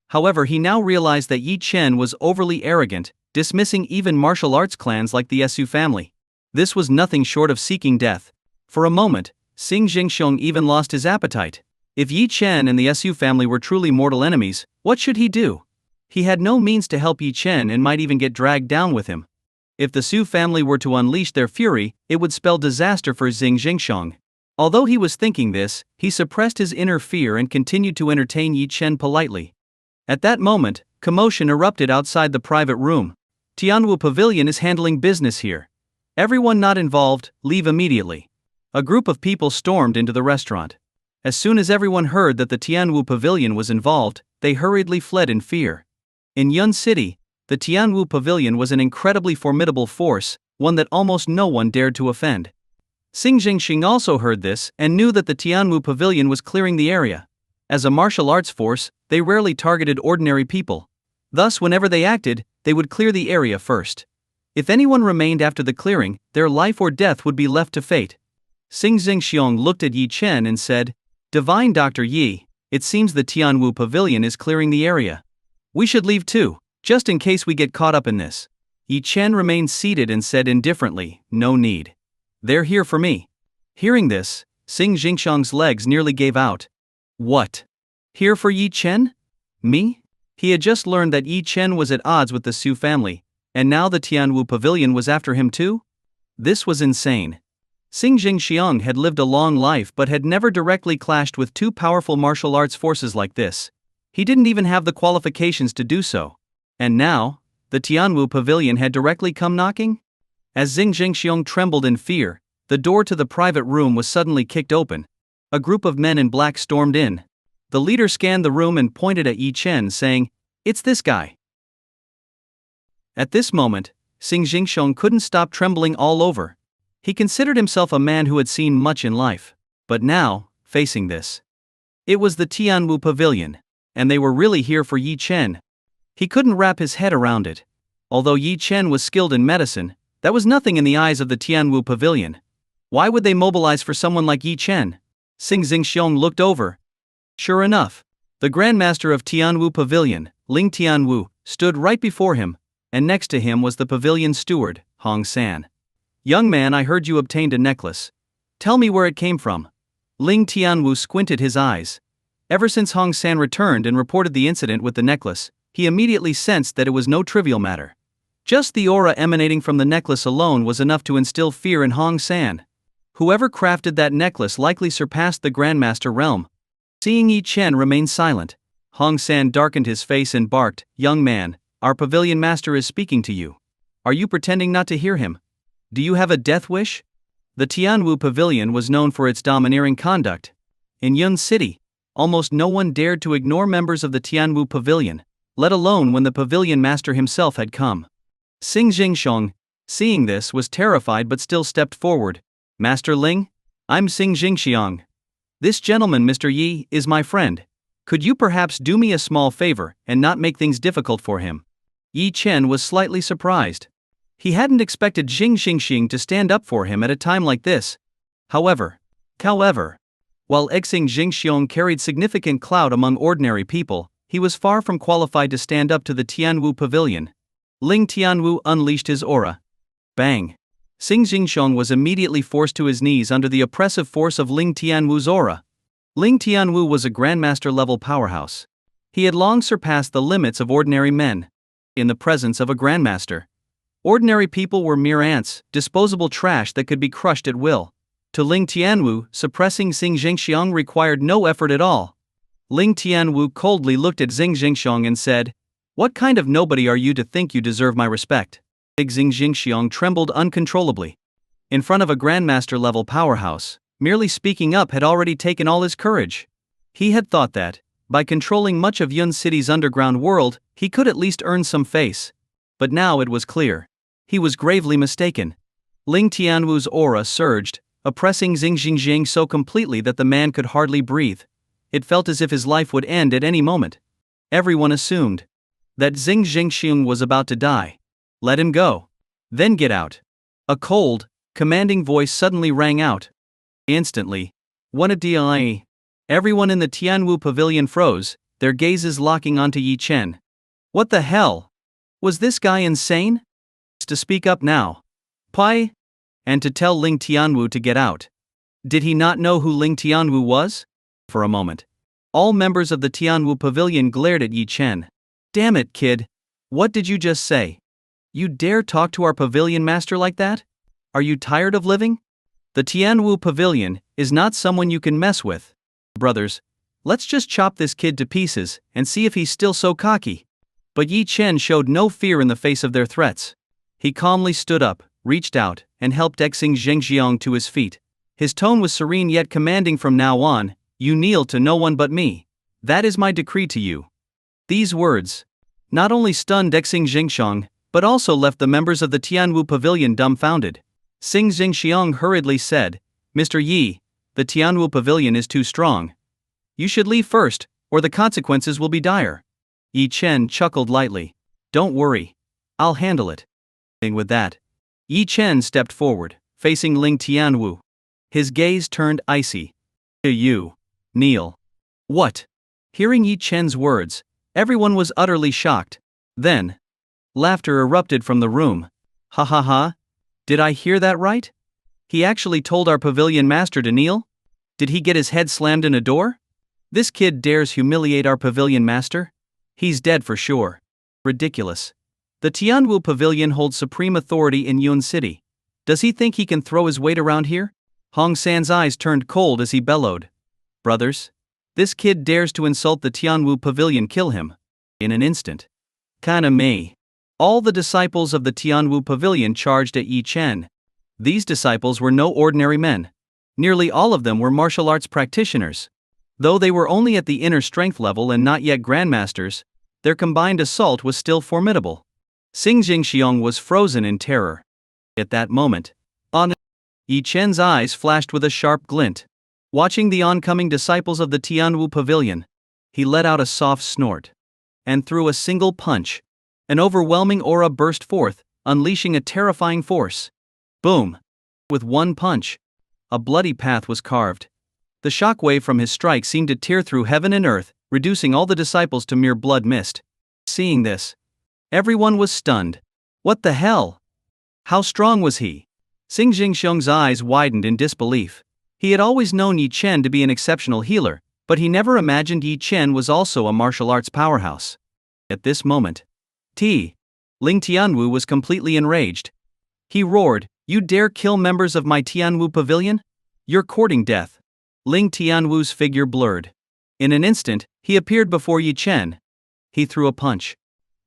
S1: However, he now realized that Yi Chen was overly arrogant, dismissing even martial arts clans like the Su family. This was nothing short of seeking death. For a moment, Xing Jingxiong even lost his appetite. If Yi Chen and the Su family were truly mortal enemies, what should he do? He had no means to help Yi Chen and might even get dragged down with him. If the Su family were to unleash their fury, it would spell disaster for Xing Jingxiong. Although he was thinking this, he suppressed his inner fear and continued to entertain Yi Chen politely. At that moment, commotion erupted outside the private room. Tianwu Pavilion is handling business here. Everyone not involved, leave immediately. A group of people stormed into the restaurant. As soon as everyone heard that the Tianwu Pavilion was involved, they hurriedly fled in fear. In Yun City, the Tianwu Pavilion was an incredibly formidable force, one that almost no one dared to offend. Xing Jingxing also heard this and knew that the Tianwu Pavilion was clearing the area. As a martial arts force, they rarely targeted ordinary people. Thus, whenever they acted, they would clear the area first. If anyone remained after the clearing, their life or death would be left to fate. Xing Jingxiong looked at Yi Chen and said, "Divine Dr. Yi, it seems the Tianwu Pavilion is clearing the area. We should leave too, just in case we get caught up in this." Yi Chen remained seated and said indifferently, "No need. They're here for me." Hearing this, Xing Jingxiong's legs nearly gave out. What? Here for Yi Chen? Me? He had just learned that Yi Chen was at odds with the Su family, and now the Tianwu Pavilion was after him too? This was insane. Xing Jingxiong had lived a long life but had never directly clashed with two powerful martial arts forces like this. He didn't even have the qualifications to do so. And now, the Tianwu Pavilion had directly come knocking? As Xing Jingxiong trembled in fear, the door to the private room was suddenly kicked open. A group of men in black stormed in. The leader scanned the room and pointed at Yi Chen, saying, "It's this guy." At this moment, Xing Jingxiong couldn't stop trembling all over. He considered himself a man who had seen much in life. But now, facing this, it was the Tianwu Pavilion, and they were really here for Yi Chen. He couldn't wrap his head around it. Although Yi Chen was skilled in medicine, that was nothing in the eyes of the Tianwu Pavilion. Why would they mobilize for someone like Yi Chen? Xing Jingxiong looked over. Sure enough, the Grandmaster of Tianwu Pavilion, Ling Tianwu, stood right before him, and next to him was the pavilion steward, Hong San. "Young man, I heard you obtained a necklace. Tell me where it came from." Ling Tianwu squinted his eyes. Ever since Hong San returned and reported the incident with the necklace, he immediately sensed that it was no trivial matter. Just the aura emanating from the necklace alone was enough to instill fear in Hong San. Whoever crafted that necklace likely surpassed the Grandmaster realm. Seeing Yi Chen remain silent, Hong San darkened his face and barked, "Young man, our pavilion master is speaking to you. Are you pretending not to hear him? Do you have a death wish?" The Tianwu Pavilion was known for its domineering conduct. In Yun City, almost no one dared to ignore members of the Tianwu Pavilion, let alone when the pavilion master himself had come. Xing Jingxiong, seeing this, was terrified but still stepped forward. "Master Ling? I'm Xing Jingxiong. This gentleman, Mr. Yi, is my friend. Could you perhaps do me a small favor and not make things difficult for him?" Yi Chen was slightly surprised. He hadn't expected Xing Xingxing to stand up for him at a time like this. However, while Xing Xingxiong carried significant clout among ordinary people, he was far from qualified to stand up to the Tianwu pavilion. Ling Tianwu unleashed his aura. Bang! Xing Xingxiong was immediately forced to his knees under the oppressive force of Ling Tianwu's aura. Ling Tianwu was a grandmaster-level powerhouse. He had long surpassed the limits of ordinary men. In the presence of a grandmaster, ordinary people were mere ants, disposable trash that could be crushed at will. To Ling Tianwu, suppressing Xing Xingxiong required no effort at all. Ling Tianwu coldly looked at Xing Xingxiong and said, "What kind of nobody are you to think you deserve my respect?" Xing Xingxiong trembled uncontrollably. In front of a grandmaster-level powerhouse, merely speaking up had already taken all his courage. He had thought that, by controlling much of Yun City's underground world, he could at least earn some face. But now it was clear. He was gravely mistaken. Ling Tianwu's aura surged, oppressing Xing Xingxiang so completely that the man could hardly breathe. It felt as if his life would end at any moment. Everyone assumed that Xing Xingxiang was about to die. "Let him go. Then get out." A cold, commanding voice suddenly rang out. Instantly, everyone in the Tianwu pavilion froze, their gazes locking onto Yi Chen. What the hell? Was this guy insane? To speak up now. Pai? And to tell Ling Tianwu to get out. Did he not know who Ling Tianwu was? For a moment, all members of the Tianwu pavilion glared at Yi Chen. "Damn it, kid. What did you just say? You dare talk to our pavilion master like that? Are you tired of living? The Tianwu pavilion is not someone you can mess with. Brothers, let's just chop this kid to pieces and see if he's still so cocky." But Yi Chen showed no fear in the face of their threats. He calmly stood up, reached out, and helped Xing Zhengxiong to his feet. His tone was serene yet commanding. "From now on, you kneel to no one but me. That is my decree to you." These words not only stunned Xing Zhengxiong, but also left the members of the Tianwu pavilion dumbfounded. Xing Zhengxiong hurriedly said, "Mr. Yi, the Tianwu pavilion is too strong. You should leave first, or the consequences will be dire." Yi Chen chuckled lightly. "Don't worry. I'll handle it." With that, Yi Chen stepped forward, facing Ling Tianwu. His gaze turned icy. "You kneel." "What?" Hearing Yi Chen's words, everyone was utterly shocked. Then, laughter erupted from the room. "Ha ha ha. Did I hear that right? He actually told our pavilion master to kneel? Did he get his head slammed in a door? This kid dares humiliate our pavilion master? He's dead for sure. Ridiculous. The Tianwu pavilion holds supreme authority in Yun City. Does he think he can throw his weight around here?" Hong San's eyes turned cold as he bellowed. "Brothers, this kid dares to insult the Tianwu pavilion. Kill him." In an instant, Kana Mei, all the disciples of the Tianwu pavilion charged at Yi Chen. These disciples were no ordinary men. Nearly all of them were martial arts practitioners. Though they were only at the inner strength level and not yet grandmasters, their combined assault was still formidable. Xing Xingxiong was frozen in terror. At that moment, Yi Chen's eyes flashed with a sharp glint. Watching the oncoming disciples of the Tianwu pavilion, he let out a soft snort. And threw a single punch. An overwhelming aura burst forth, unleashing a terrifying force. Boom! With one punch, a bloody path was carved. The shockwave from his strike seemed to tear through heaven and earth, reducing all the disciples to mere blood mist. Seeing this, everyone was stunned. What the hell? How strong was he? Xing Jingxiong's eyes widened in disbelief. He had always known Yi Chen to be an exceptional healer, but he never imagined Yi Chen was also a martial arts powerhouse. At this moment, Ling Tianwu was completely enraged. He roared, "You dare kill members of my Tianwu pavilion? You're courting death." Ling Tianwu's figure blurred. In an instant, he appeared before Yi Chen. He threw a punch.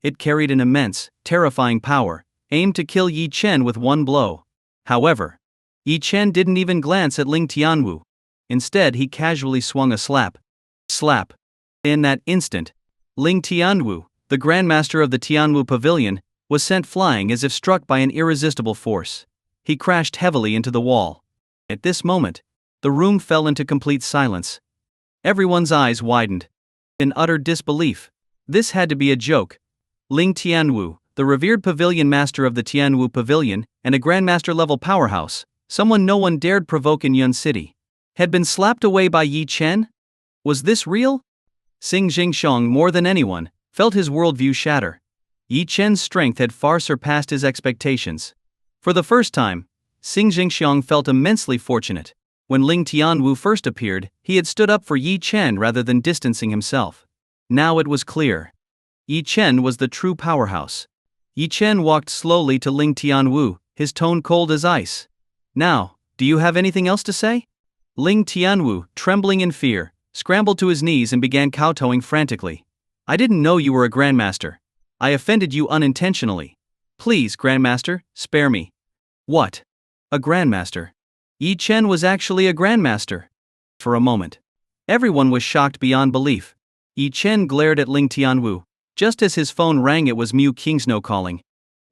S1: It carried an immense, terrifying power, aimed to kill Yi Chen with one blow. However, Yi Chen didn't even glance at Ling Tianwu. Instead, he casually swung a slap. Slap. In that instant, Ling Tianwu, the grandmaster of the Tianwu pavilion, was sent flying as if struck by an irresistible force. He crashed heavily into the wall. At this moment, the room fell into complete silence. Everyone's eyes widened. In utter disbelief. This had to be a joke. Ling Tianwu, the revered pavilion master of the Tianwu Pavilion, and a grandmaster-level powerhouse, someone no one dared provoke in Yun City, had been slapped away by Yi Chen? Was this real? Xing Jingxiang, more than anyone, felt his worldview shatter. Yi Chen's strength had far surpassed his expectations. For the first time, Xing Jingxiang felt immensely fortunate. When Ling Tianwu first appeared, he had stood up for Yi Chen rather than distancing himself. Now it was clear. Yi Chen was the true powerhouse. Yi Chen walked slowly to Ling Tianwu, his tone cold as ice. "Now, do you have anything else to say?" Ling Tianwu, trembling in fear, scrambled to his knees and began kowtowing frantically. "I didn't know you were a grandmaster. I offended you unintentionally. Please, grandmaster, spare me." What? A grandmaster? Yi Chen was actually a grandmaster. For a moment, everyone was shocked beyond belief. Yi Chen glared at Ling Tianwu. Just as his phone rang, it was Mu Kingsno calling.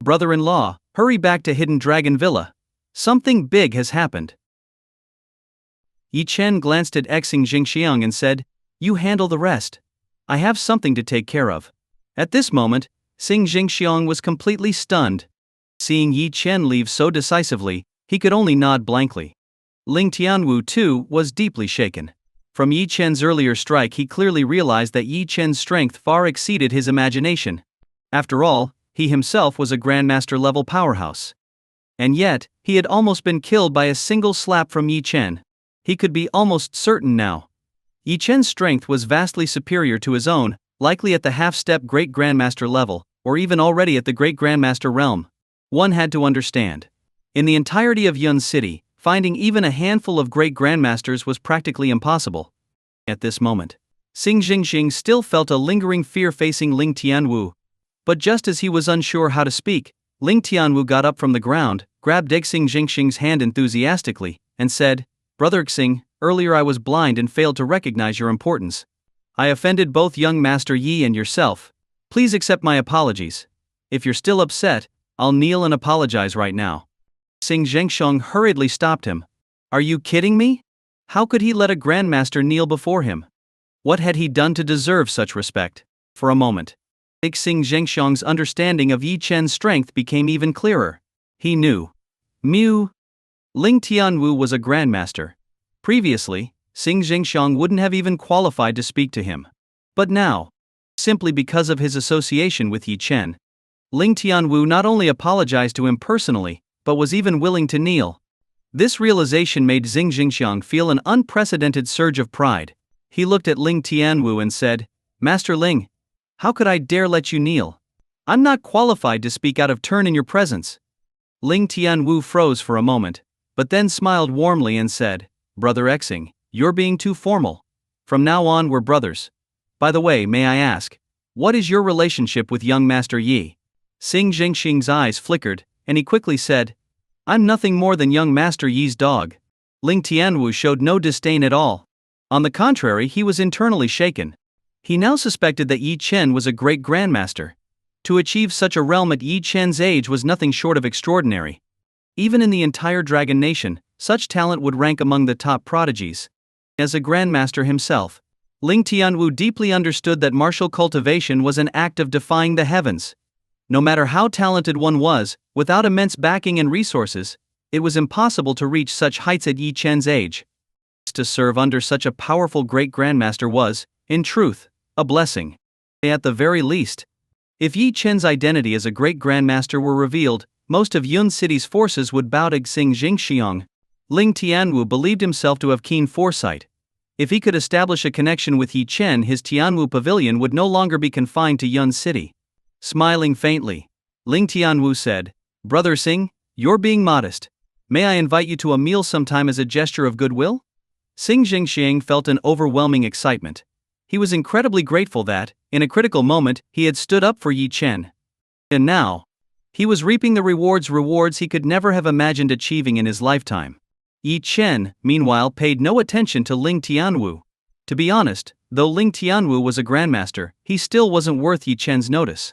S1: "Brother-in-law, hurry back to Hidden Dragon Villa. Something big has happened." Yi Chen glanced at Xing Jingxiang and said, "You handle the rest. I have something to take care of." At this moment, Xing Jingxiang was completely stunned. Seeing Yi Chen leave so decisively, he could only nod blankly. Ling Tianwu, too, was deeply shaken. From Yi Chen's earlier strike, he clearly realized that Yi Chen's strength far exceeded his imagination. After all, he himself was a grandmaster-level powerhouse. And yet, he had almost been killed by a single slap from Yi Chen. He could be almost certain now. Yi Chen's strength was vastly superior to his own, likely at the half-step Great Grandmaster level, or even already at the Great Grandmaster realm. One had to understand. In the entirety of Yun City, finding even a handful of Great Grandmasters was practically impossible. At this moment, Xing Jingxing still felt a lingering fear facing Ling Tianwu. But just as he was unsure how to speak, Ling Tianwu got up from the ground, grabbed Xing Jingxing's hand enthusiastically, and said, "Brother Xing, earlier I was blind and failed to recognize your importance. I offended both young Master Yi and yourself. Please accept my apologies. If you're still upset, I'll kneel and apologize right now." Xing Zhengsheng hurriedly stopped him. "Are you kidding me? How could he let a grandmaster kneel before him? What had he done to deserve such respect?" For a moment, Xing Zhengsheng's understanding of Yi Chen's strength became even clearer. He knew. Ling Tianwu was a grandmaster. Previously, Xing Zhengsheng wouldn't have even qualified to speak to him. But now, simply because of his association with Yi Chen, Ling Tianwu not only apologized to him personally, but was even willing to kneel. This realization made Xing Jingxiang feel an unprecedented surge of pride. He looked at Ling Tianwu and said, "Master Ling, how could I dare let you kneel? I'm not qualified to speak out of turn in your presence." Ling Tianwu froze for a moment, but then smiled warmly and said, "Brother Xing, you're being too formal. From now on we're brothers. By the way, may I ask, what is your relationship with young Master Yi?" Xing Jingxing's eyes flickered, and he quickly said, "I'm nothing more than young Master Yi's dog." Ling Tianwu showed no disdain at all. On the contrary, he was internally shaken. He now suspected that Yi Chen was a great grandmaster. To achieve such a realm at Yi Chen's age was nothing short of extraordinary. Even in the entire Dragon Nation, such talent would rank among the top prodigies. As a grandmaster himself, Ling Tianwu deeply understood that martial cultivation was an act of defying the heavens. No matter how talented one was, without immense backing and resources, it was impossible to reach such heights at Yi Chen's age. To serve under such a powerful great grandmaster was, in truth, a blessing. At the very least, if Yi Chen's identity as a great grandmaster were revealed, most of Yun City's forces would bow to Xing Jingxiang. Ling Tianwu believed himself to have keen foresight. If he could establish a connection with Yi Chen, his Tianwu pavilion would no longer be confined to Yun City. Smiling faintly, Ling Tianwu said, "Brother Xing, you're being modest. May I invite you to a meal sometime as a gesture of goodwill?" Xing Jingxiang felt an overwhelming excitement. He was incredibly grateful that, in a critical moment, he had stood up for Yi Chen. And now, he was reaping the rewards he could never have imagined achieving in his lifetime. Yi Chen, meanwhile, paid no attention to Ling Tianwu. To be honest, though Ling Tianwu was a grandmaster, he still wasn't worth Yi Chen's notice.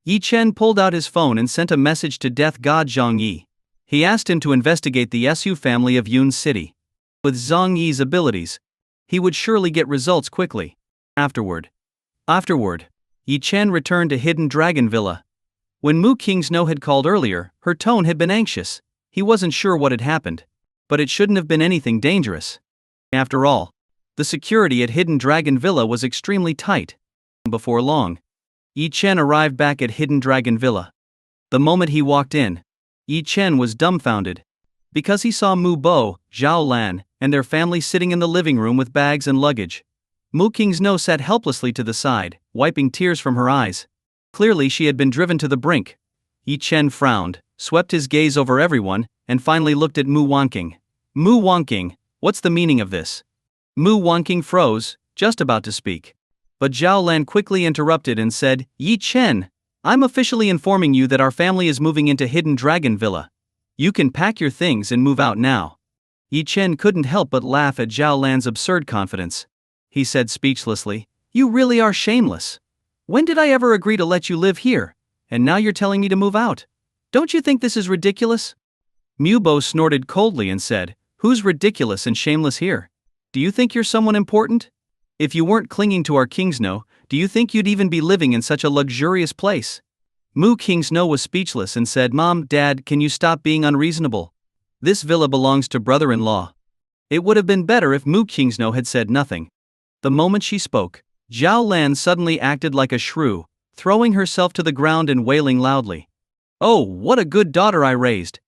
S1: Yi Chen pulled out his phone and sent a message to Death God Zhang Yi. He asked him to investigate the Su family of Yun City. With Zhang Yi's abilities, he would surely get results quickly. Afterward, Yi Chen returned to Hidden Dragon Villa. When Mu Kingsno had called earlier, her tone had been anxious. He wasn't sure what had happened. But it shouldn't have been anything dangerous. After all, the security at Hidden Dragon Villa was extremely tight. Before long, Yi Chen arrived back at Hidden Dragon Villa. The moment he walked in, Yi Chen was dumbfounded. Because he saw Mu Bo, Zhao Lan, and their family sitting in the living room with bags and luggage. Mu Kingsno sat helplessly to the side, wiping tears from her eyes. Clearly she had been driven to the brink. Yi Chen frowned, swept his gaze over everyone, and finally looked at Mu Wanking. Mu Wanking, what's the meaning of this? Mu Wanking froze, just about to speak. But Zhao Lan quickly interrupted and said, Yi Chen, I'm officially informing you that our family is moving into Hidden Dragon Villa. You can pack your things and move out now. Yi Chen couldn't help but laugh at Zhao Lan's absurd confidence. He said speechlessly, You really are shameless. When did I ever agree to let you live here? And now you're telling me to move out? Don't you think this is ridiculous? Mu Bo snorted coldly and said, Who's ridiculous and shameless here? Do you think you're someone important? If you weren't clinging to our Kingsno, do you think you'd even be living in such a luxurious place? Mu Kingsno was speechless and said, Mom, Dad, can you stop being unreasonable? This villa belongs to brother-in-law. It would have been better if Mu Kingsno had said nothing. The moment she spoke, Zhao Lan suddenly acted like a shrew, throwing herself to the ground and wailing loudly. Oh, what a good daughter I raised.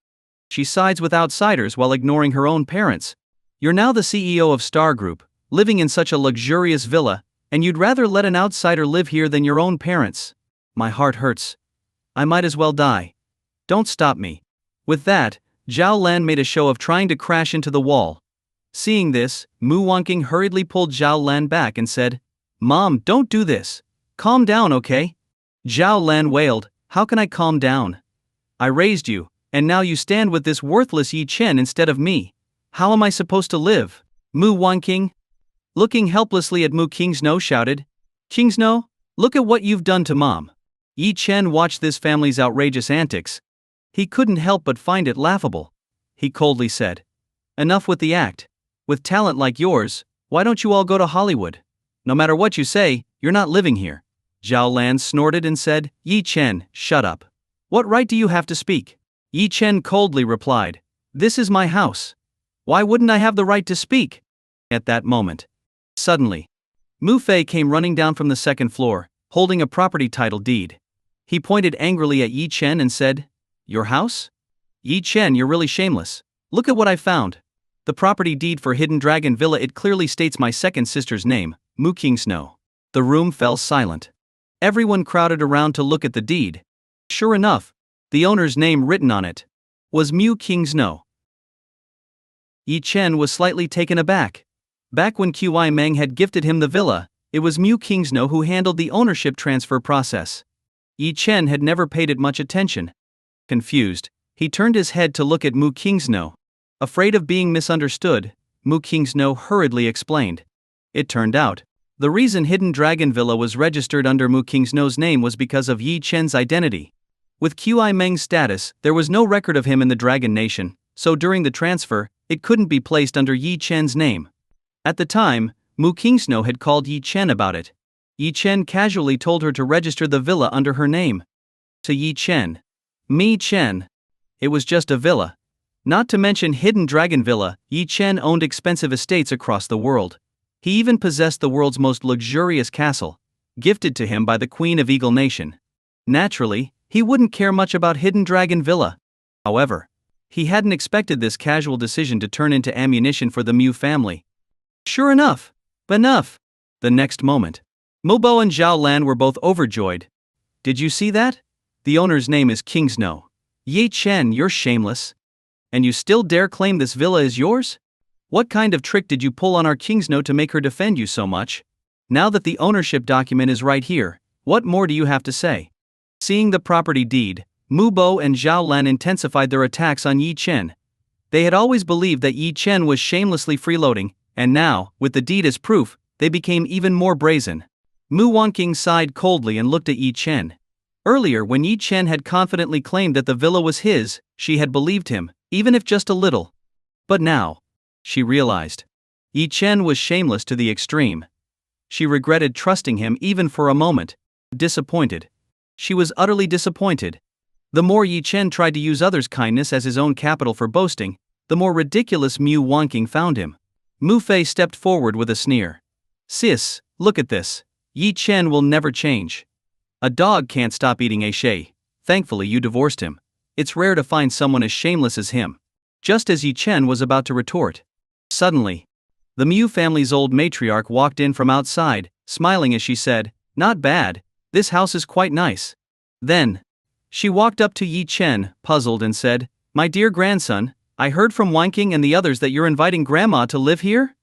S1: She sides with outsiders while ignoring her own parents. You're now the CEO of Star Group, living in such a luxurious villa, and you'd rather let an outsider live here than your own parents. My heart hurts. I might as well die. Don't stop me. With that, Zhao Lan made a show of trying to crash into the wall. Seeing this, Mu Wanking hurriedly pulled Zhao Lan back and said, Mom, don't do this. Calm down, okay? Zhao Lan wailed, How can I calm down? I raised you, and now you stand with this worthless Yi Chen instead of me. How am I supposed to live? Mu Wanking, looking helplessly at Mu Kingsno, shouted, Kingsno, look at what you've done to Mom. Yi Chen watched this family's outrageous antics. He couldn't help but find it laughable. He coldly said, Enough with the act. With talent like yours, why don't you all go to Hollywood? No matter what you say, you're not living here. Zhao Lan snorted and said, Yi Chen, shut up. What right do you have to speak? Yi Chen coldly replied, This is my house. Why wouldn't I have the right to speak? At that moment, suddenly, Mu Fei came running down from the second floor, holding a property title deed. He pointed angrily at Yi Chen and said, Your house? Yi Chen, you're really shameless. Look at what I found. The property deed for Hidden Dragon Villa, it clearly states my second sister's name, Mu Kingsno. The room fell silent. Everyone crowded around to look at the deed. Sure enough, the owner's name written on it was Mu Kingsno. Yi Chen was slightly taken aback. Back when Qi Meng had gifted him the villa, it was Mu Kingsno who handled the ownership transfer process. Yi Chen had never paid it much attention. Confused, he turned his head to look at Mu Kingsno. Afraid of being misunderstood, Mu Kingsno hurriedly explained. It turned out, the reason Hidden Dragon Villa was registered under Mu Kingsno's name was because of Yi Chen's identity. With Qi Meng's status, there was no record of him in the Dragon Nation, so during the transfer, it couldn't be placed under Yi Chen's name. At the time, Mu Kingsno had called Yi Chen about it. Yi Chen casually told her to register the villa under her name. To Yi Chen. Me Chen. It was just a villa. Not to mention Hidden Dragon Villa, Yi Chen owned expensive estates across the world. He even possessed the world's most luxurious castle, gifted to him by the Queen of Eagle Nation. Naturally, he wouldn't care much about Hidden Dragon Villa. However, he hadn't expected this casual decision to turn into ammunition for the Mu family. Sure enough. Enough. The next moment, Mu Bo and Zhao Lan were both overjoyed. Did you see that? The owner's name is Kingsno. Yi Chen, you're shameless. And you still dare claim this villa is yours? What kind of trick did you pull on our Kingsno to make her defend you so much? Now that the ownership document is right here, what more do you have to say? Seeing the property deed, Mu Bo and Zhao Lan intensified their attacks on Yi Chen. They had always believed that Yi Chen was shamelessly freeloading, and now, with the deed as proof, they became even more brazen. Mu Wanking sighed coldly and looked at Yi Chen. Earlier, when Yi Chen had confidently claimed that the villa was his, she had believed him, even if just a little. But now, she realized, Yi Chen was shameless to the extreme. She regretted trusting him even for a moment. Disappointed. She was utterly disappointed. The more Yi Chen tried to use others' kindness as his own capital for boasting, the more ridiculous Mu Wanqing found him. Mu Fei stepped forward with a sneer. Sis, look at this. Yi Chen will never change. A dog can't stop eating a shay. Thankfully you divorced him. It's rare to find someone as shameless as him. Just as Yi Chen was about to retort. Suddenly, the Mu family's old matriarch walked in from outside, smiling as she said, "Not bad, this house is quite nice." Then, she walked up to Yi Chen, puzzled, and said, "My dear grandson, I heard from Wanqing and the others that you're inviting Grandma to live here?"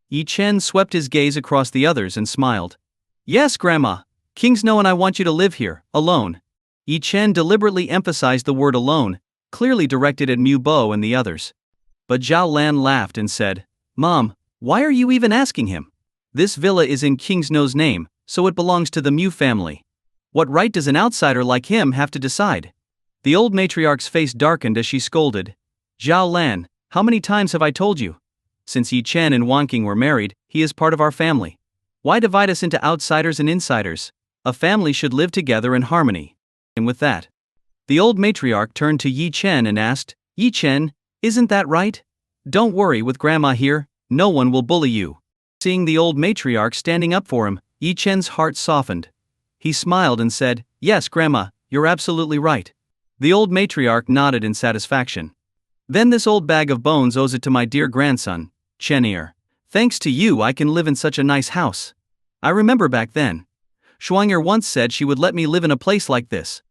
S1: Yi Chen swept his gaze across the others and smiled. "Yes, Grandma. Kingsno and I want you to live here, alone." Yi Chen deliberately emphasized the word alone, clearly directed at Mu Bo and the others. But Zhao Lan laughed and said, "Mom, why are you even asking him? This villa is in Kingsno's name, so it belongs to the Mu family. What right does an outsider like him have to decide?" The old matriarch's face darkened as she scolded. "Zhao Lan, how many times have I told you? Since Yi Chen and Wanqing were married, he is part of our family. Why divide us into outsiders and insiders? A family should live together in harmony." And with that, the old matriarch turned to Yi Chen and asked, "Yi Chen, isn't that right? Don't worry, with Grandma here, no one will bully you." Seeing the old matriarch standing up for him, Yi Chen's heart softened. He smiled and said, "Yes, Grandma, you're absolutely right." The old matriarch nodded in satisfaction. "Then this old bag of bones owes it to my dear grandson, Chen. Thanks to you I can live in such a nice house. I remember back then. Shuang'er once said she would let me live in a place like this."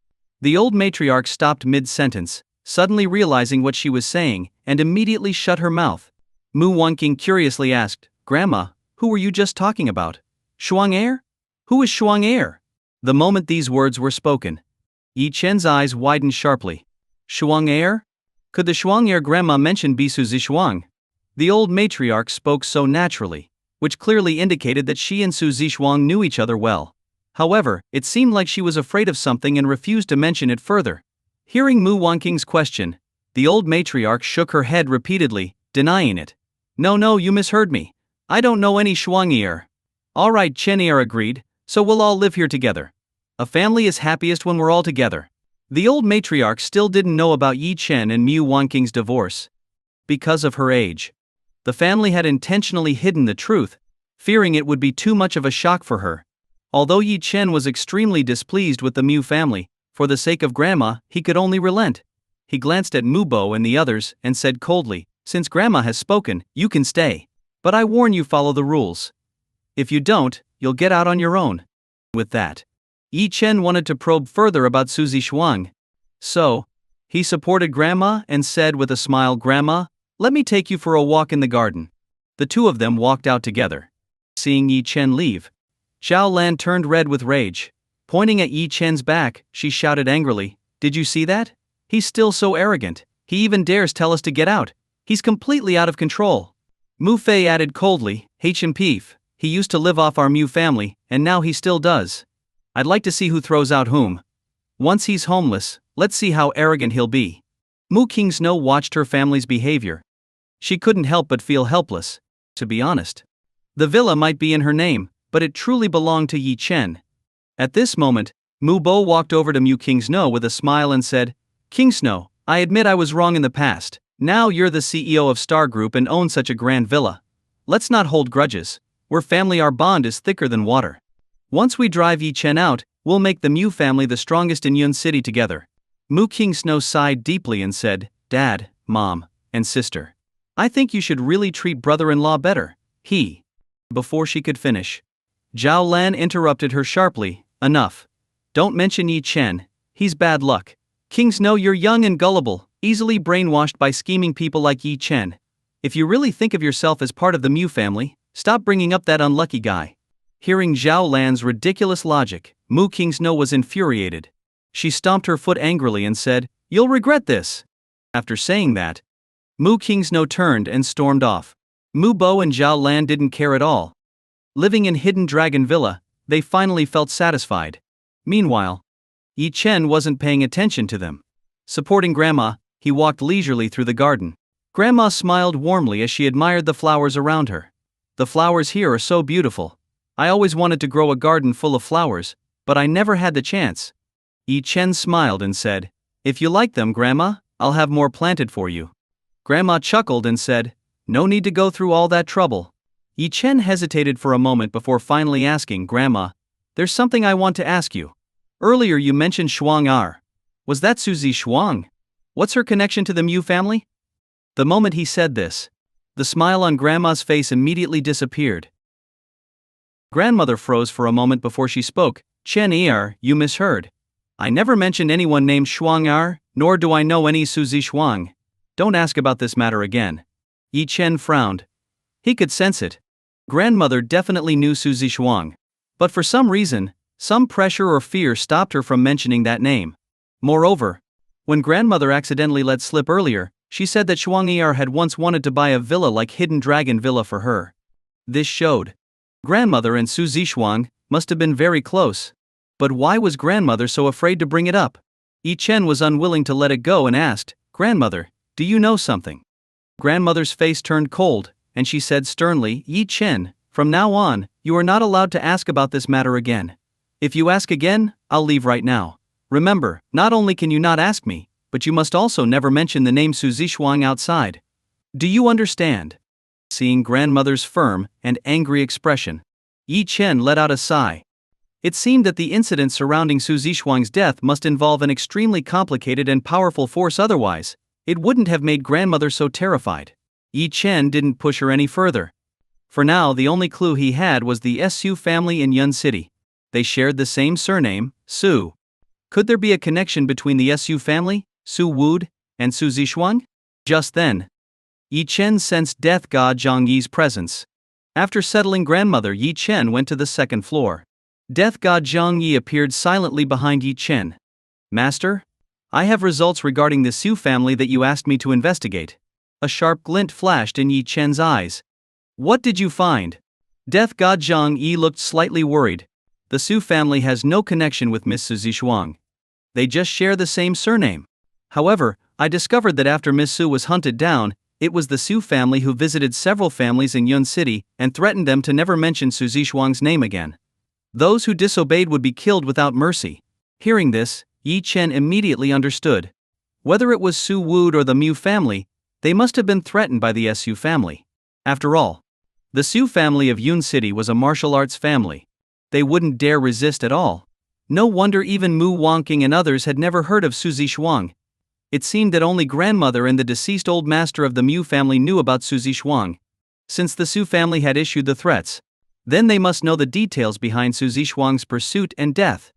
S1: The old matriarch stopped mid-sentence, suddenly realizing what she was saying, and immediately shut her mouth. Mu Wanqing curiously asked, "Grandma, who were you just talking about? Shuang'er? Who is Shuang'er?" The moment these words were spoken, Yi Chen's eyes widened sharply. Shuang'er? Could the Shuang'er grandma mention Bisu Zishuang? The old matriarch spoke so naturally, which clearly indicated that she and Su Zishuang knew each other well. However, it seemed like she was afraid of something and refused to mention it further. Hearing Mu Wanqing's question, the old matriarch shook her head repeatedly, denying it. No, you misheard me. I don't know any Shuang'er." "Alright," Chen agreed, "so we'll all live here together. A family is happiest when we're all together." The old matriarch still didn't know about Yi Chen and Mu Wanqing's divorce. Because of her age, the family had intentionally hidden the truth, fearing it would be too much of a shock for her. Although Yi Chen was extremely displeased with the Mu family, for the sake of Grandma, he could only relent. He glanced at Mu Bo and the others and said coldly, "Since Grandma has spoken, you can stay. But I warn you, follow the rules. If you don't, you'll get out on your own." With that, Yi Chen wanted to probe further about Su Zishuang. So, he supported Grandma and said with a smile, "Grandma, let me take you for a walk in the garden." The two of them walked out together. Seeing Yi Chen leave, Zhao Lan turned red with rage. Pointing at Yi Chen's back, she shouted angrily, "Did you see that? He's still so arrogant. He even dares tell us to get out. He's completely out of control." Mu Fei added coldly, "H&Pf, he used to live off our Mu family, and now he still does. I'd like to see who throws out whom. Once he's homeless, let's see how arrogant he'll be." Mu Kingsno watched her family's behavior. She couldn't help but feel helpless, to be honest. The villa might be in her name, but it truly belonged to Yi Chen. At this moment, Mu Bo walked over to Mu Kingsno with a smile and said, "Kingsno, I admit I was wrong in the past. Now you're the CEO of Star Group and own such a grand villa. Let's not hold grudges. We're family, our bond is thicker than water. Once we drive Yi Chen out, we'll make the Mu family the strongest in Yun City together." Mu Kingsno sighed deeply and said, "Dad, Mom, and Sister, I think you should really treat brother-in-law better." Before she could finish, Zhao Lan interrupted her sharply, "Enough. Don't mention Yi Chen, he's bad luck. Kingsno, you're young and gullible, easily brainwashed by scheming people like Yi Chen. If you really think of yourself as part of the Mu family, stop bringing up that unlucky guy." Hearing Zhao Lan's ridiculous logic, Mu Kingsno was infuriated. She stomped her foot angrily and said, "You'll regret this." After saying that, Mu Kingsno turned and stormed off. Mu Bo and Zhao Lan didn't care at all. Living in Hidden Dragon Villa, they finally felt satisfied. Meanwhile, Yi Chen wasn't paying attention to them. Supporting Grandma, he walked leisurely through the garden. Grandma smiled warmly as she admired the flowers around her. "The flowers here are so beautiful. I always wanted to grow a garden full of flowers, but I never had the chance. Yi Chen smiled and said, "If you like them, Grandma, I'll have more planted for you." Grandma chuckled and said, "No need to go through all that trouble." Yi Chen hesitated for a moment before finally asking, "Grandma, there's something I want to ask you. Earlier you mentioned Shuang Er. Was that Suzy Shuang? What's her connection to the Mu family?" The moment he said this, the smile on Grandma's face immediately disappeared. Grandmother froze for a moment before she spoke. "Chen Er, you misheard. I never mentioned anyone named Shuang Er, nor do I know any Suzy Shuang. Don't ask about this matter again." Yi Chen frowned. He could sense it. Grandmother definitely knew Suzy Shuang. But for some reason, some pressure or fear stopped her from mentioning that name. Moreover, when grandmother accidentally let slip earlier, she said that Shuang Er had once wanted to buy a villa like Hidden Dragon Villa for her. This showed grandmother and Suzy Shuang must have been very close. But why was grandmother so afraid to bring it up? Yi Chen was unwilling to let it go and asked, "Grandmother, do you know something?" Grandmother's face turned cold, and she said sternly, "Yi Chen, from now on, you are not allowed to ask about this matter again. If you ask again, I'll leave right now. Remember, not only can you not ask me, but you must also never mention the name Suzy Shuang outside. Do you understand?" Seeing grandmother's firm and angry expression, Yi Chen let out a sigh. It seemed that the incident surrounding Suzy Shuang's death must involve an extremely complicated and powerful force, otherwise it wouldn't have made grandmother so terrified. Yi Chen didn't push her any further. For now, the only clue he had was the Su family in Yun City. They shared the same surname, Su. Could there be a connection between the Su family, Su Wood, and Suzy Shuang? Just then, Yi Chen sensed Death God Zhang Yi's presence. After settling grandmother, Yi Chen went to the second floor. Death God Zhang Yi appeared silently behind Yi Chen. "Master? I have results regarding the Su family that you asked me to investigate." A sharp glint flashed in Yi Chen's eyes. "What did you find?" Death God Zhang Yi looked slightly worried. The Su family has no connection with Miss Suzy Shuang. They just share the same surname. However, I discovered that after Miss Su was hunted down, it was the Su family who visited several families in Yun City and threatened them to never mention Suzy Shuang's name again. Those who disobeyed would be killed without mercy. Hearing this, Yi Chen immediately understood. Whether it was Su Wood or the Mu family, they must have been threatened by the Su family. After all, the Su family of Yun City was a martial arts family. They wouldn't dare resist at all. No wonder even Mu Wangqing and others had never heard of Suzy Shuang. It seemed that only grandmother and the deceased old master of the Mu family knew about Suzy Shuang. Since the Su family had issued the threats, then they must know the details behind Suzy Shuang's pursuit and death.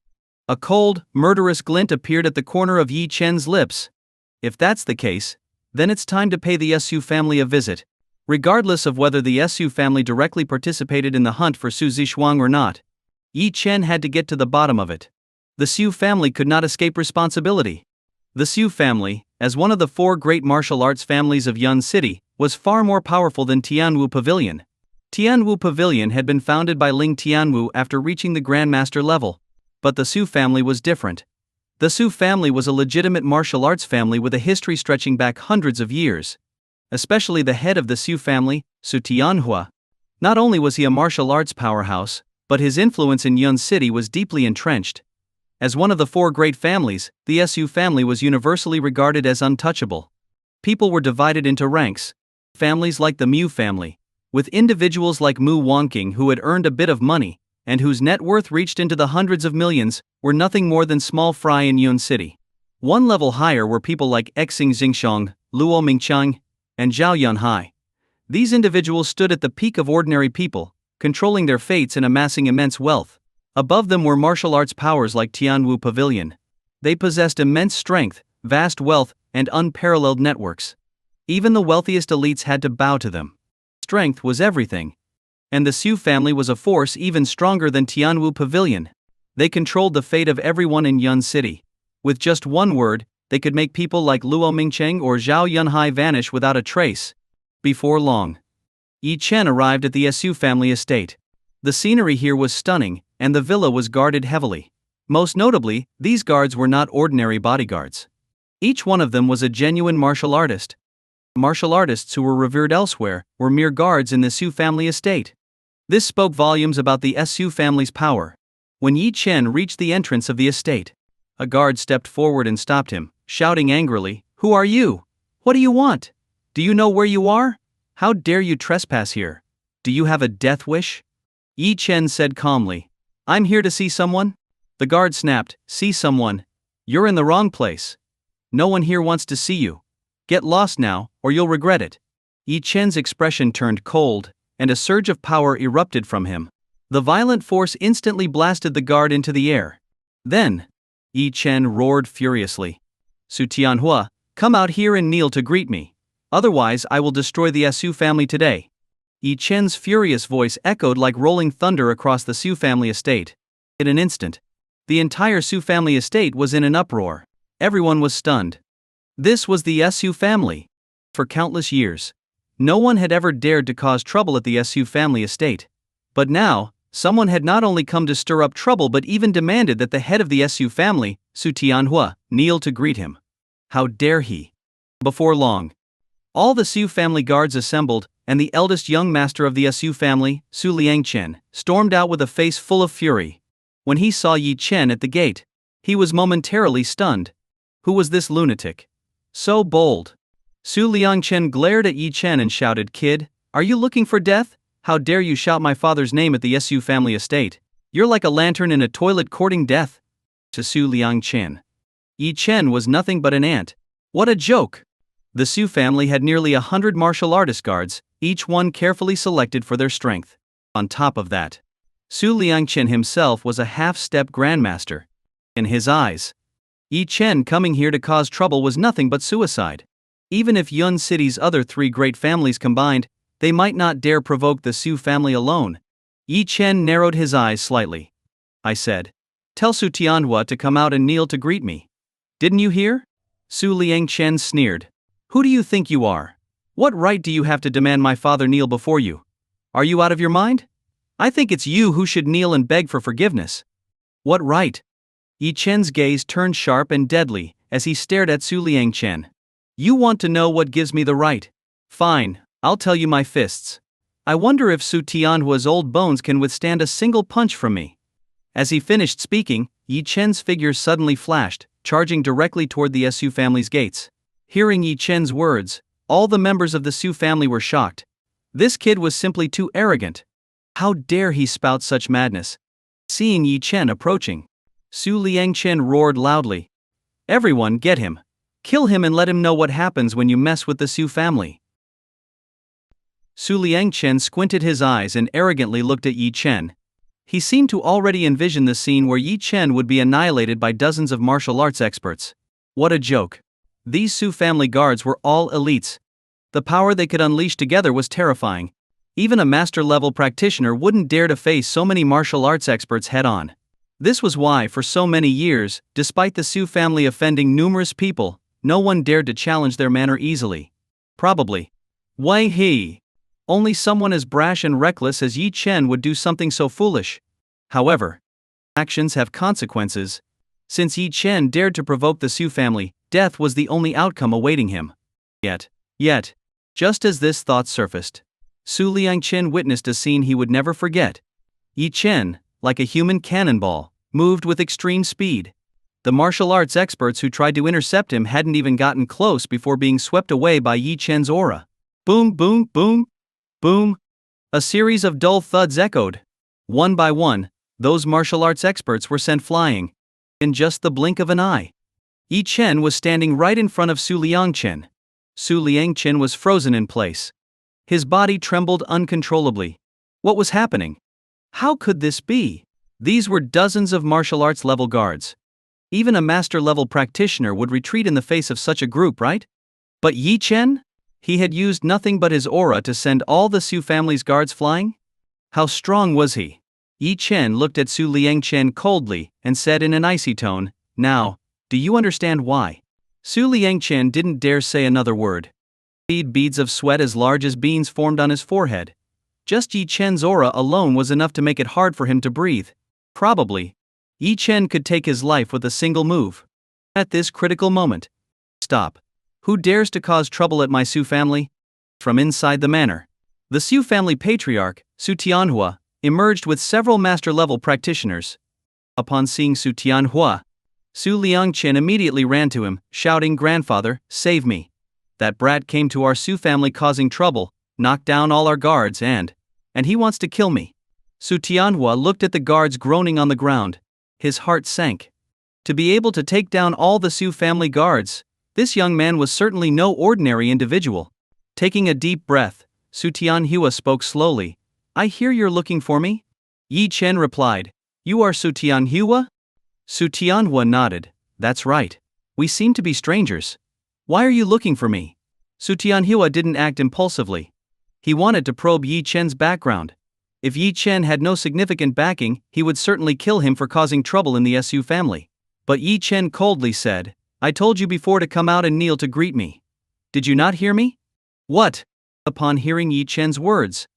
S1: A cold, murderous glint appeared at the corner of Yi Chen's lips. If that's the case, then it's time to pay the Su family a visit. Regardless of whether the Su family directly participated in the hunt for Suzy Shuang or not, Yi Chen had to get to the bottom of it. The Su family could not escape responsibility. The Su family, as one of the four great martial arts families of Yun City, was far more powerful than Tianwu Pavilion. Tianwu Pavilion had been founded by Ling Tianwu after reaching the Grandmaster level. But the Su family was different. The Su family was a legitimate martial arts family with a history stretching back hundreds of years. Especially the head of the Su family, Su Tianhua. Not only was he a martial arts powerhouse, but his influence in Yun City was deeply entrenched. As one of the four great families, the Su family was universally regarded as untouchable. People were divided into ranks. Families like the Mu family, with individuals like Mu Wangqing who had earned a bit of money, and whose net worth reached into the hundreds of millions, were nothing more than small fry in Yun City. One level higher were people like Xing Xingxiong, Luo Mingqiang, and Zhao Yunhai. These individuals stood at the peak of ordinary people, controlling their fates and amassing immense wealth. Above them were martial arts powers like Tianwu Pavilion. They possessed immense strength, vast wealth, and unparalleled networks. Even the wealthiest elites had to bow to them. Strength was everything. And the Su family was a force even stronger than Tianwu Pavilion. They controlled the fate of everyone in Yun City. With just one word, they could make people like Luo Mingqiang or Zhao Yunhai vanish without a trace. Before long, Yi Chen arrived at the Su family estate. The scenery here was stunning, and the villa was guarded heavily. Most notably, these guards were not ordinary bodyguards. Each one of them was a genuine martial artist. Martial artists who were revered elsewhere were mere guards in the Su family estate. This spoke volumes about the Su family's power. When Yi Chen reached the entrance of the estate, a guard stepped forward and stopped him, shouting angrily, "Who are you? What do you want? Do you know where you are? How dare you trespass here? Do you have a death wish?" Yi Chen said calmly, "I'm here to see someone." The guard snapped, "See someone? You're in the wrong place. No one here wants to see you. Get lost now, or you'll regret it." Yi Chen's expression turned cold, and a surge of power erupted from him. The violent force instantly blasted the guard into the air. Then, Yi Chen roared furiously, "Su Tianhua, come out here and kneel to greet me. Otherwise I will destroy the Su family today." Yi Chen's furious voice echoed like rolling thunder across the Su family estate. In an instant, the entire Su family estate was in an uproar. Everyone was stunned. This was the Su family. For countless years, no one had ever dared to cause trouble at the Su family estate. But now, someone had not only come to stir up trouble but even demanded that the head of the Su family, Su Tianhua, kneel to greet him. How dare he? Before long, all the Su family guards assembled, and the eldest young master of the Su family, Su Liangchen, stormed out with a face full of fury. When he saw Yi Chen at the gate, he was momentarily stunned. Who was this lunatic? So bold. Su Liangchen glared at Yi Chen and shouted, "Kid, are you looking for death? How dare you shout my father's name at the Su family estate? You're like a lantern in a toilet courting death." To Su Liangchen, Yi Chen was nothing but an ant. What a joke! The Su family had nearly 100 martial artist guards, each one carefully selected for their strength. On top of that, Su Liangchen himself was a half-step grandmaster. In his eyes, Yi Chen coming here to cause trouble was nothing but suicide. Even if Yun City's other 3 great families combined, they might not dare provoke the Su family alone. Yi Chen narrowed his eyes slightly. "I said, tell Su Tianhua to come out and kneel to greet me. Didn't you hear?" Su Liangchen sneered. "Who do you think you are? What right do you have to demand my father kneel before you? Are you out of your mind? I think it's you who should kneel and beg for forgiveness." "What right?" Yi Chen's gaze turned sharp and deadly as he stared at Su Liangchen. "You want to know what gives me the right? Fine, I'll tell you my fists. I wonder if Su Tianhua's old bones can withstand a single punch from me." As he finished speaking, Yi Chen's figure suddenly flashed, charging directly toward the Su family's gates. Hearing Yi Chen's words, all the members of the Su family were shocked. This kid was simply too arrogant. How dare he spout such madness? Seeing Yi Chen approaching, Su Liangchen roared loudly, "Everyone get him! Kill him and let him know what happens when you mess with the Su family." Su Liangchen squinted his eyes and arrogantly looked at Yi Chen. He seemed to already envision the scene where Yi Chen would be annihilated by dozens of martial arts experts. What a joke. These Su family guards were all elites. The power they could unleash together was terrifying. Even a master-level practitioner wouldn't dare to face so many martial arts experts head-on. This was why, for so many years, despite the Su family offending numerous people, no one dared to challenge their manner easily. Probably. Why he? Only someone as brash and reckless as Yi Chen would do something so foolish. However, actions have consequences. Since Yi Chen dared to provoke the Su family, death was the only outcome awaiting him. Yet, just as this thought surfaced, Su Liangchen witnessed a scene he would never forget. Yi Chen, like a human cannonball, moved with extreme speed. The martial arts experts who tried to intercept him hadn't even gotten close before being swept away by Yi Chen's aura. Boom, boom, boom, boom. A series of dull thuds echoed. One by one, those martial arts experts were sent flying. In just the blink of an eye, Yi Chen was standing right in front of Su Liangchen. Su Liangchen was frozen in place. His body trembled uncontrollably. What was happening? How could this be? These were dozens of martial arts level guards. Even a master level practitioner would retreat in the face of such a group, right? But Yi Chen? He had used nothing but his aura to send all the Su family's guards flying? How strong was he? Yi Chen looked at Su Liangchen coldly and said in an icy tone, "Now, do you understand why?" Su Liangchen didn't dare say another word. Beads of sweat as large as beans formed on his forehead. Just Yi Chen's aura alone was enough to make it hard for him to breathe. Probably, Yi Chen could take his life with a single move. At this critical moment, "Stop. Who dares to cause trouble at my Su family?" From inside the manor, the Su family patriarch, Su Tianhua, emerged with several master-level practitioners. Upon seeing Su Tianhua, Su Liangchen immediately ran to him, shouting, "Grandfather, save me! That brat came to our Su family causing trouble, knocked down all our guards and he wants to kill me." Su Tianhua looked at the guards groaning on the ground. His heart sank. To be able to take down all the Su family guards, this young man was certainly no ordinary individual. Taking a deep breath, Su Tianhua spoke slowly. "I hear you're looking for me?" Yi Chen replied, "You are Su Tianhua?" Su Tianhua nodded. "That's right. We seem to be strangers. Why are you looking for me?" Su Tianhua didn't act impulsively. He wanted to probe Yi Chen's background. If Yi Chen had no significant backing, he would certainly kill him for causing trouble in the Su family. But Yi Chen coldly said, "I told you before to come out and kneel to greet me. Did you not hear me?" "What?" Upon hearing Yi Chen's words,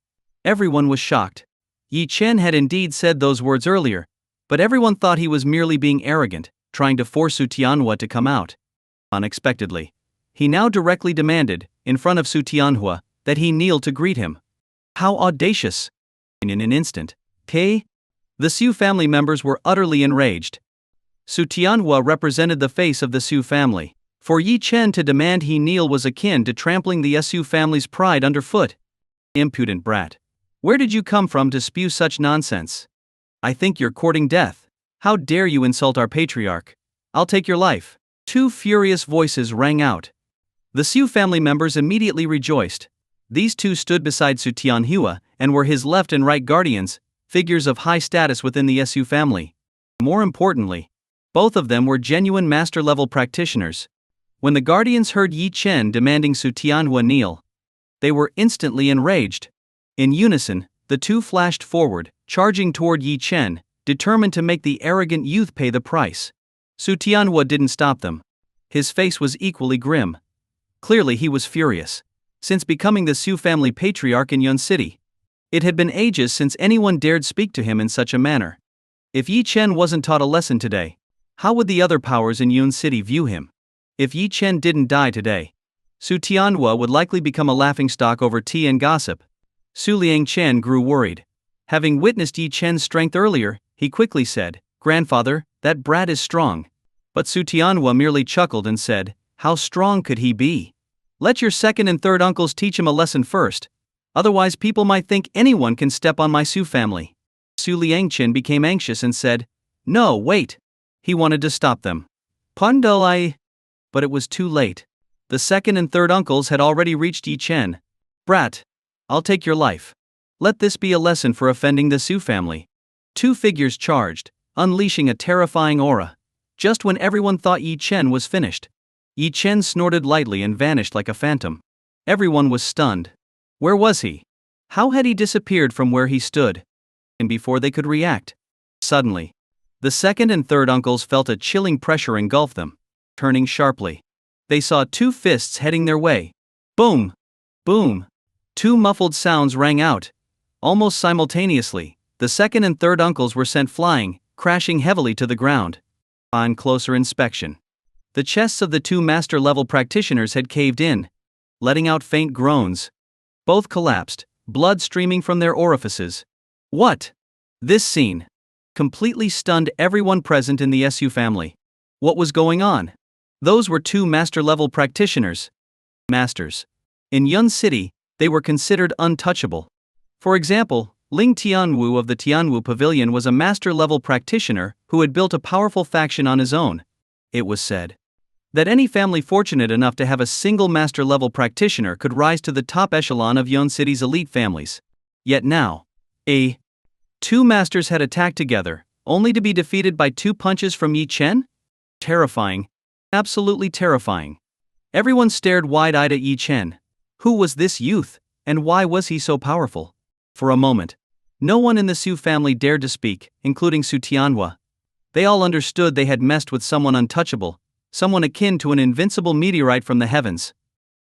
S1: everyone was shocked. Yi Chen had indeed said those words earlier, but everyone thought he was merely being arrogant, trying to force Su Tianhua to come out. Unexpectedly, he now directly demanded, in front of Su Tianhua, that he kneel to greet him. How audacious! In an instant, the Su family members were utterly enraged. Su Tianhua represented the face of the Su family. For Yi Chen to demand he kneel was akin to trampling the Su family's pride underfoot. Impudent brat. Where did you come from to spew such nonsense? I think you're courting death. How dare you insult our patriarch? I'll take your life. Two furious voices rang out. The Su family members immediately rejoiced. These two stood beside Su Tianhua and were his left and right guardians, figures of high status within the Su family. More importantly, both of them were genuine master-level practitioners. When the guardians heard Yi Chen demanding Su Tianhua kneel, they were instantly enraged. In unison, the two flashed forward, charging toward Yi Chen, determined to make the arrogant youth pay the price. Su Tianhua didn't stop them. His face was equally grim. Clearly he was furious. Since becoming the Su family patriarch in Yun City, it had been ages since anyone dared speak to him in such a manner. If Yi Chen wasn't taught a lesson today, how would the other powers in Yun City view him? If Yi Chen didn't die today, Su Tianhua would likely become a laughingstock over tea and gossip. Su Liangchen grew worried. Having witnessed Yi Chen's strength earlier, he quickly said, "Grandfather, that brat is strong." But Su Tianhua merely chuckled and said, "How strong could he be? Let your second and third uncles teach him a lesson first. Otherwise people might think anyone can step on my Su family." Su Liangchen became anxious and said, "No, wait." He wanted to stop them. "Pundolai." But it was too late. The second and third uncles had already reached Yi Chen. "Brat, I'll take your life. Let this be a lesson for offending the Su family." Two figures charged, unleashing a terrifying aura. Just when everyone thought Yi Chen was finished, Yi Chen snorted lightly and vanished like a phantom. Everyone was stunned. Where was he? How had he disappeared from where he stood? And before they could react, suddenly, the second and third uncles felt a chilling pressure engulf them. Turning sharply, they saw two fists heading their way. Boom! Boom! Two muffled sounds rang out. Almost simultaneously, the second and third uncles were sent flying, crashing heavily to the ground. On closer inspection, the chests of the two master-level practitioners had caved in, letting out faint groans. Both collapsed, blood streaming from their orifices. What? This scene completely stunned everyone present in the Su family. What was going on? Those were two master-level practitioners. Masters. In Yun City, they were considered untouchable. For example, Ling Tianwu of the Tianwu Pavilion was a master-level practitioner who had built a powerful faction on his own. It was said that any family fortunate enough to have a single master-level practitioner could rise to the top echelon of Yun City's elite families. Yet now, two masters had attacked together, only to be defeated by two punches from Yi Chen? Terrifying. Absolutely terrifying. Everyone stared wide-eyed at Yi Chen. Who was this youth, and why was he so powerful? For a moment, no one in the Su family dared to speak, including Su Tianhua. They all understood they had messed with someone untouchable, someone akin to an invincible meteorite from the heavens.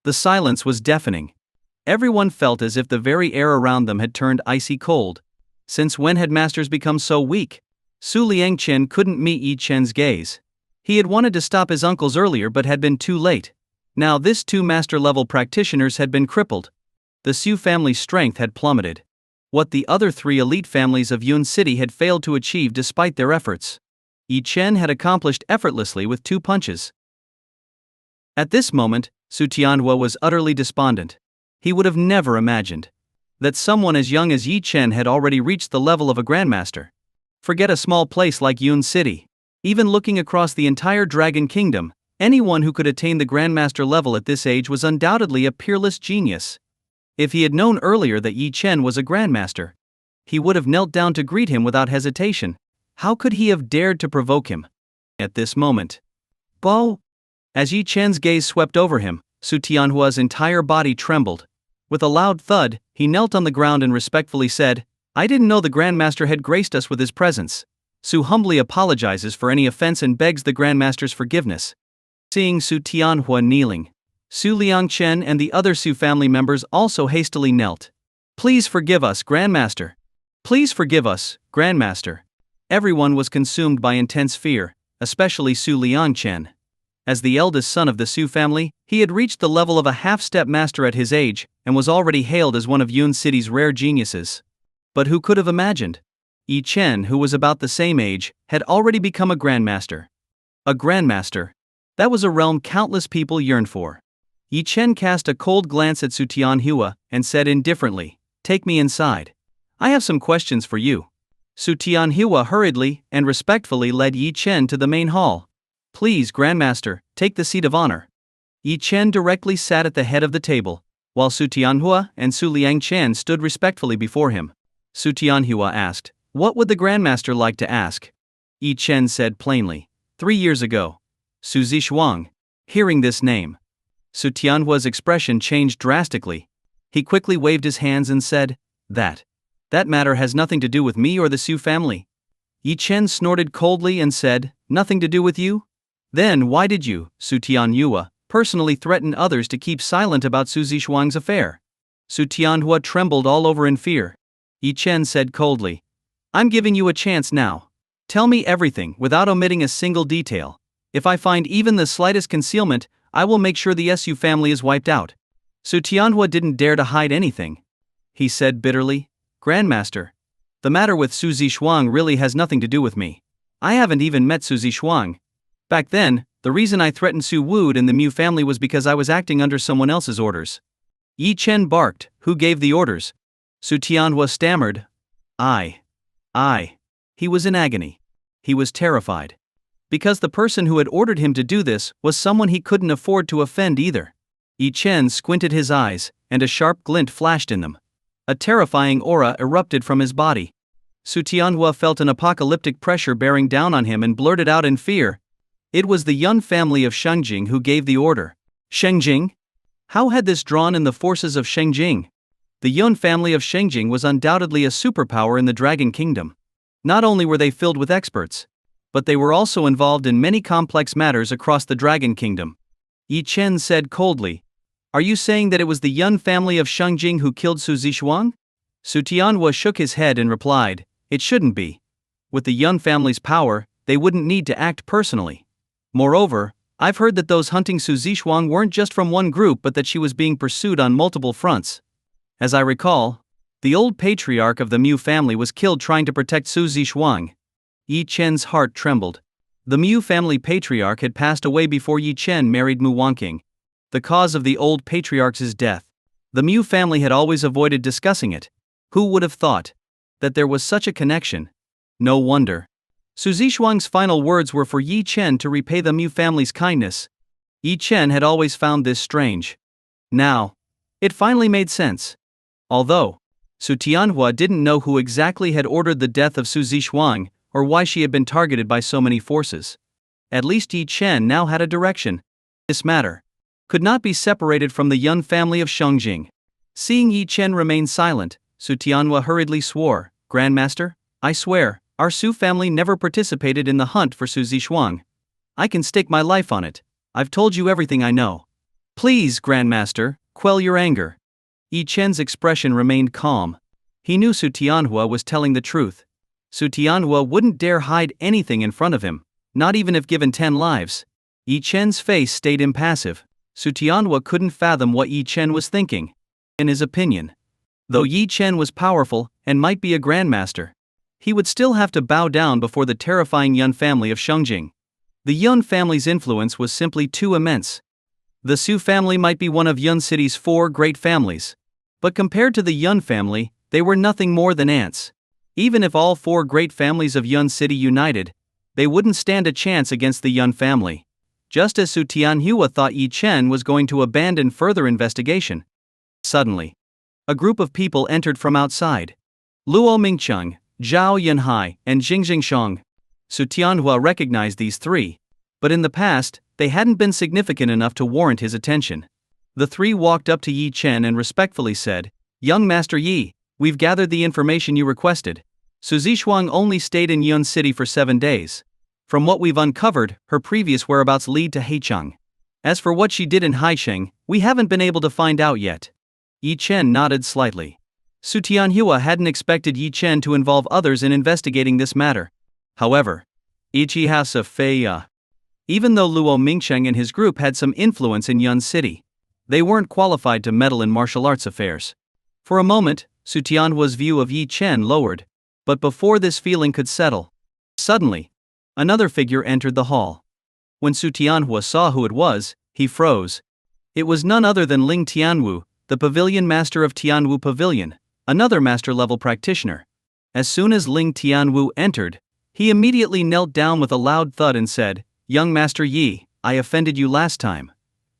S1: The silence was deafening. Everyone felt as if the very air around them had turned icy cold. Since when had masters become so weak? Su Liangchen couldn't meet Yi Chen's gaze. He had wanted to stop his uncles earlier but had been too late. Now this two master-level practitioners had been crippled. The Su family's strength had plummeted. What the other three elite families of Yun City had failed to achieve despite their efforts. Yi Chen had accomplished effortlessly with 2 punches. At this moment, Su Tianhua was utterly despondent. He would have never imagined that someone as young as Yi Chen had already reached the level of a grandmaster. Forget a small place like Yun City. Even looking across the entire Dragon Kingdom, anyone who could attain the grandmaster level at this age was undoubtedly a peerless genius. If he had known earlier that Yi Chen was a grandmaster, he would have knelt down to greet him without hesitation. How could he have dared to provoke him at this moment? Bo! As Yi Chen's gaze swept over him, Su Tianhua's entire body trembled. With a loud thud, he knelt on the ground and respectfully said, "I didn't know the Grandmaster had graced us with his presence." Su humbly apologizes for any offense and begs the Grandmaster's forgiveness. Seeing Su Tianhua kneeling, Su Liangchen and the other Su family members also hastily knelt. "Please forgive us, Grandmaster. Please forgive us, Grandmaster." Everyone was consumed by intense fear, especially Su Liangchen. As the eldest son of the Su family, he had reached the level of a half-step master at his age, and was already hailed as one of Yun City's rare geniuses. But who could have imagined? Yi Chen, who was about the same age, had already become a grandmaster. A grandmaster. That was a realm countless people yearned for. Yi Chen cast a cold glance at Su Tianhua, and said indifferently, "Take me inside. I have some questions for you." Su Tianhua hurriedly and respectfully led Yi Chen to the main hall. "Please, Grandmaster, take the seat of honor." Yi Chen directly sat at the head of the table, while Su Tianhua and Su Liangchen stood respectfully before him. Su Tianhua asked, "What would the Grandmaster like to ask?" Yi Chen said plainly, 3 years ago. Su Zishuang. Hearing this name, Su Tianhua's expression changed drastically. He quickly waved his hands and said, That matter has nothing to do with me or the Su family." Yi Chen snorted coldly and said, "Nothing to do with you? Then why did you, Su Tianhua, personally threaten others to keep silent about Su Zishuang's affair?" Su Tianhua trembled all over in fear. Yi Chen said coldly, "I'm giving you a chance now. Tell me everything without omitting a single detail. If I find even the slightest concealment, I will make sure the Su family is wiped out." Su Tianhua didn't dare to hide anything. He said bitterly, "Grandmaster, the matter with Su Zishuang really has nothing to do with me. I haven't even met Su Zishuang. Back then, the reason I threatened Su Wood and the Mu family was because I was acting under someone else's orders." Yi Chen barked, "Who gave the orders?" Su Tianhua stammered, I. He was in agony. He was terrified. Because the person who had ordered him to do this was someone he couldn't afford to offend either. Yi Chen squinted his eyes, and a sharp glint flashed in them. A terrifying aura erupted from his body. Su Tianhua felt an apocalyptic pressure bearing down on him and blurted out in fear, "It was the Yun family of Shengjing who gave the order." Shengjing? How had this drawn in the forces of Shengjing? The Yun family of Shengjing was undoubtedly a superpower in the Dragon Kingdom. Not only were they filled with experts, but they were also involved in many complex matters across the Dragon Kingdom. Yi Chen said coldly, "Are you saying that it was the Yun family of Shengjing who killed Su Zishuang?" Su Tianhua shook his head and replied, "It shouldn't be. With the Yun family's power, they wouldn't need to act personally. Moreover, I've heard that those hunting Su Zishuang weren't just from one group but that she was being pursued on multiple fronts. As I recall, the old patriarch of the Mu family was killed trying to protect Su Zishuang." Yi Chen's heart trembled. The Mu family patriarch had passed away before Yi Chen married Mu Wanqing. The cause of the old patriarch's death. The Mu family had always avoided discussing it. Who would have thought that there was such a connection? No wonder. Su Zishuang's final words were for Yi Chen to repay the Mu family's kindness. Yi Chen had always found this strange. Now, it finally made sense. Although Su Tianhua didn't know who exactly had ordered the death of Su Zishuang, or why she had been targeted by so many forces. At least Yi Chen now had a direction. This matter could not be separated from the Yun family of Shengjing. Seeing Yi Chen remain silent, Su Tianhua hurriedly swore, "Grandmaster, I swear, our Su family never participated in the hunt for Su Zishuang. I can stake my life on it. I've told you everything I know." "Please, Grandmaster, quell your anger." Yi Chen's expression remained calm. He knew Su Tianhua was telling the truth. Su Tianhua wouldn't dare hide anything in front of him, not even if given 10 lives. Yi Chen's face stayed impassive. Su Tianhua couldn't fathom what Yi Chen was thinking. In his opinion, though Yi Chen was powerful and might be a grandmaster, he would still have to bow down before the terrifying Yun family of Shengjing. The Yun family's influence was simply too immense. The Su family might be one of Yun City's 4 great families, but compared to the Yun family, they were nothing more than ants. Even if all 4 great families of Yun City united, they wouldn't stand a chance against the Yun family. Just as Su Tianhua thought Yi Chen was going to abandon further investigation. Suddenly, a group of people entered from outside. Luo Mingcheng, Zhao Yunhai, and Jingjing Shang. Su Tianhua recognized these 3, but in the past, they hadn't been significant enough to warrant his attention. The 3 walked up to Yi Chen and respectfully said, "Young Master Yi, we've gathered the information you requested. Su Zixuang only stayed in Yun City for 7 days. From what we've uncovered, her previous whereabouts lead to Heicheng. As for what she did in Haicheng, we haven't been able to find out yet." Yi Chen nodded slightly. Su Tianhua hadn't expected Yi Chen to involve others in investigating this matter. However, Ichi has a Feiya. Even though Luo Mingcheng and his group had some influence in Yun City, they weren't qualified to meddle in martial arts affairs. For a moment, Su Tianhua's view of Yi Chen lowered, but before this feeling could settle, suddenly, another figure entered the hall. When Su Tianhua saw who it was, he froze. It was none other than Ling Tianwu, the pavilion master of Tianwu Pavilion, another master-level practitioner. As soon as Ling Tianwu entered, he immediately knelt down with a loud thud and said, "Young Master Yi, I offended you last time.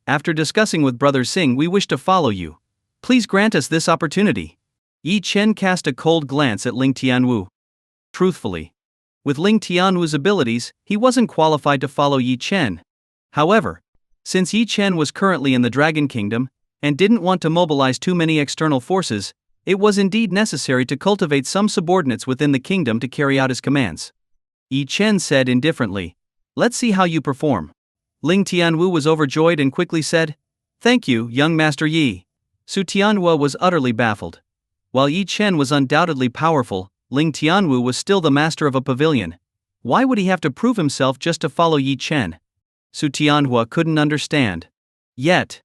S1: After discussing with Brother Singh, we wish to follow you. Please grant us this opportunity." Yi Chen cast a cold glance at Ling Tianwu. Truthfully, with Ling Tianwu's abilities, he wasn't qualified to follow Yi Chen. However, since Yi Chen was currently in the Dragon Kingdom, and didn't want to mobilize too many external forces, it was indeed necessary to cultivate some subordinates within the kingdom to carry out his commands. Yi Chen said indifferently, "Let's see how you perform." Ling Tianwu was overjoyed and quickly said, "Thank you, young Master Yi." Su Tianhua was utterly baffled. While Yi Chen was undoubtedly powerful, Ling Tianwu was still the master of a pavilion. Why would he have to prove himself just to follow Yi Chen? Su Tianhua couldn't understand. Yet,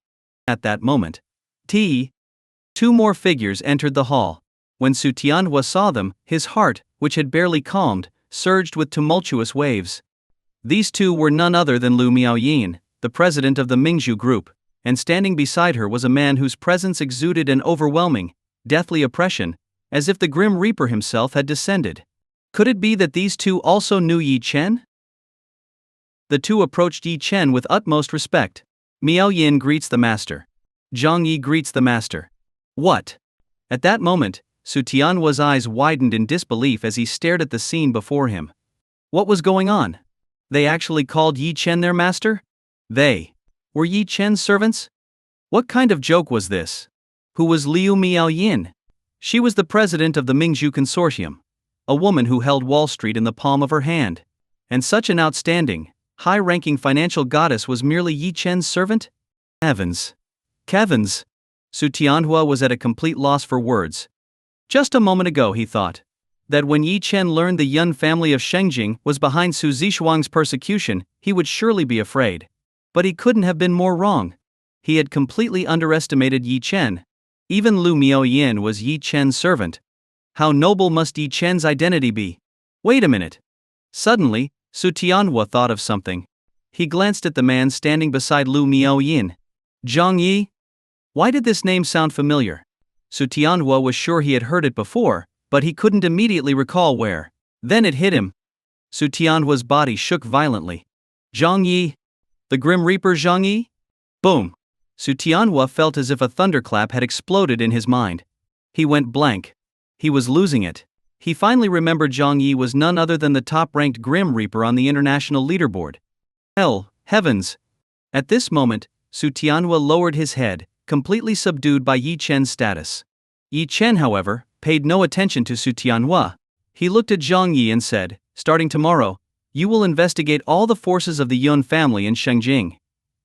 S1: at that moment, 2 more figures entered the hall. When Su Tianhua saw them, his heart, which had barely calmed, surged with tumultuous waves. These 2 were none other than Lu Miaoyin, the president of the Mingzhu group, and standing beside her was a man whose presence exuded an overwhelming, deathly oppression, as if the Grim Reaper himself had descended. Could it be that these 2 also knew Yi Chen? The 2 approached Yi Chen with utmost respect. Miao Yin greets the master. Zhang Yi greets the master. What? At that moment, Su Tianhua's eyes widened in disbelief as he stared at the scene before him. What was going on? They actually called Yi Chen their master? They were Yi Chen's servants? What kind of joke was this? Who was Liu Miaoyin? She was the president of the Mingzhu Consortium, a woman who held Wall Street in the palm of her hand. And such an outstanding, high-ranking financial goddess was merely Yi Chen's servant? Heavens. Kevins. Su Tianhua was at a complete loss for words. Just a moment ago he thought that when Yi Chen learned the Yun family of Shengjing was behind Su Zixuang's persecution, he would surely be afraid. But he couldn't have been more wrong. He had completely underestimated Yi Chen. Even Lu Miaoyin was Yi Chen's servant. How noble must Yi Chen's identity be? Wait a minute. Suddenly, Su Tianhua thought of something. He glanced at the man standing beside Lu Miaoyin. Zhang Yi? Why did this name sound familiar? Su Tianhua was sure he had heard it before, but he couldn't immediately recall where. Then it hit him. Su Tianhua's body shook violently. Zhang Yi? The Grim Reaper Zhang Yi? Boom! Su Tianhua felt as if a thunderclap had exploded in his mind. He went blank. He was losing it. He finally remembered Zhang Yi was none other than the top-ranked Grim Reaper on the international leaderboard. Heavens! At this moment, Su Tianhua lowered his head, completely subdued by Yi Chen's status. Yi Chen, however, paid no attention to Su Tianhua. He looked at Zhang Yi and said, "Starting tomorrow, you will investigate all the forces of the Yun family in Shengjing.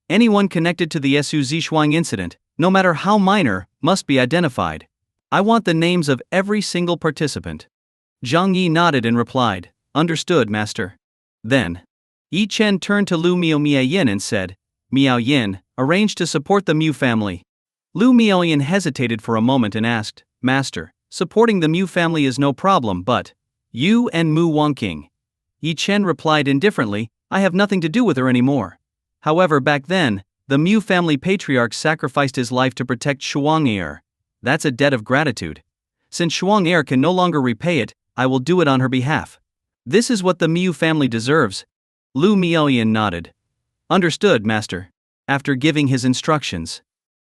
S1: Anyone connected to the Su Zixuang incident, no matter how minor, must be identified. I want the names of every single participant." Zhang Yi nodded and replied, "Understood, master." Then, Yi Chen turned to Lu Miaoyin and said, "Miaoyin, arrange to support the Mu family." Lu Miaoyin hesitated for a moment and asked, "Master, supporting the Mu family is no problem, but You and Mu Wangqing. Yi Chen replied indifferently, I have nothing to do with her anymore. However, back then, the Mu family patriarch sacrificed his life to protect Shuang. That's a debt of gratitude. Since Shuang can no longer repay it, I will do it on her behalf. This is what the Mu family deserves. Lu Miaoyan nodded. Understood, master. After giving his instructions,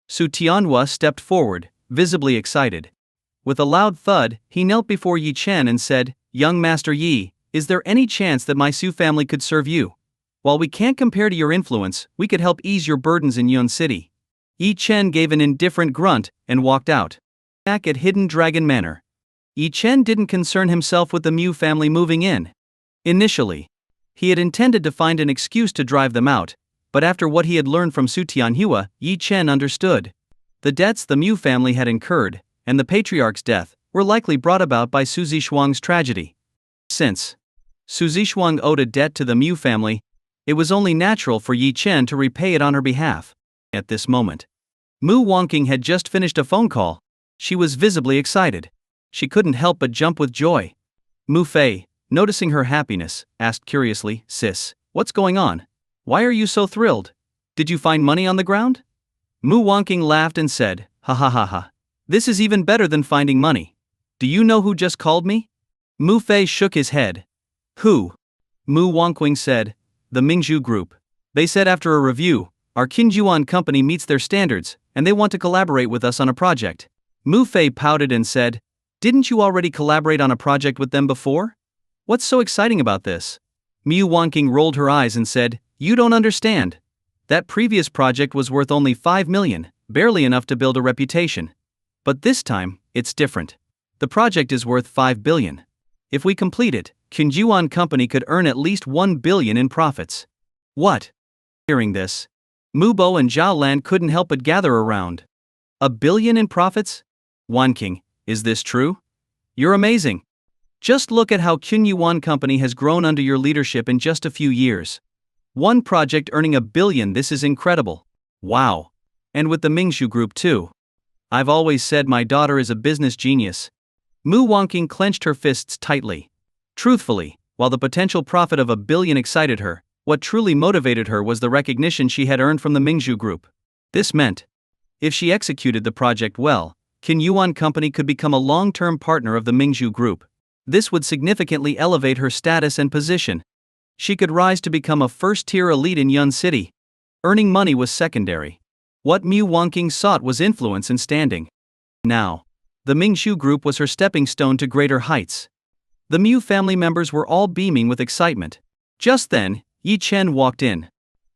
S1: Su Tianhua stepped forward, visibly excited. With a loud thud, he knelt before Yi Chen and said, Young Master Yi, is there any chance that my Su family could serve you? While we can't compare to your influence, we could help ease your burdens in Yun City. Yi Chen gave an indifferent grunt and walked out. Back at Hidden Dragon Manor. Yi Chen didn't concern himself with the Mu family moving in. Initially, he had intended to find an excuse to drive them out, but after what he had learned from Su Tianhua, Yi Chen understood. The debts the Mu family had incurred, and the patriarch's death, were likely brought about by Su Zixuang's tragedy. Since Su Zixuang owed a debt to the Mu family, it was only natural for Yi Chen to repay it on her behalf. At this moment, Mu Wangqing had just finished a phone call. She was visibly excited. She couldn't help but jump with joy. Mu Fei, noticing her happiness, asked curiously, Sis, what's going on? Why are you so thrilled? Did you find money on the ground? Mu Wangqing laughed and said, Ha ha ha ha. This is even better than finding money. Do you know who just called me? Mu Fei shook his head. Who? Mu Wangqing said, The Mingzhu Group. They said after a review, our Qinjuan company meets their standards, and they want to collaborate with us on a project. Mu Fei pouted and said, Didn't you already collaborate on a project with them before? What's so exciting about this? Mu Wangqing rolled her eyes and said, You don't understand. That previous project was worth only 5 million, barely enough to build a reputation. But this time, it's different. The project is worth 5 billion. If we complete it, Qinjuan company could earn at least 1 billion in profits. What? Hearing this, Mu Bo and Zhao Lan couldn't help but gather around. 1 billion in profits? Wangqing, is this true? You're amazing. Just look at how Qinjuan company has grown under your leadership in just a few years. One project earning 1 billion, this is incredible. Wow. And with the Mingzhu Group too. I've always said my daughter is a business genius. Mu Wangqing clenched her fists tightly. Truthfully, while the potential profit of 1 billion excited her, what truly motivated her was the recognition she had earned from the Mingzhu Group. This meant, if she executed the project well, Qinjuan company could become a long-term partner of the Mingzhu Group. This would significantly elevate her status and position. She could rise to become a first-tier elite in Yun City. Earning money was secondary. What Mu Wangqing sought was influence and standing. Now, the Mingzhu Group was her stepping stone to greater heights. The Mu family members were all beaming with excitement. Just then, Yi Chen walked in.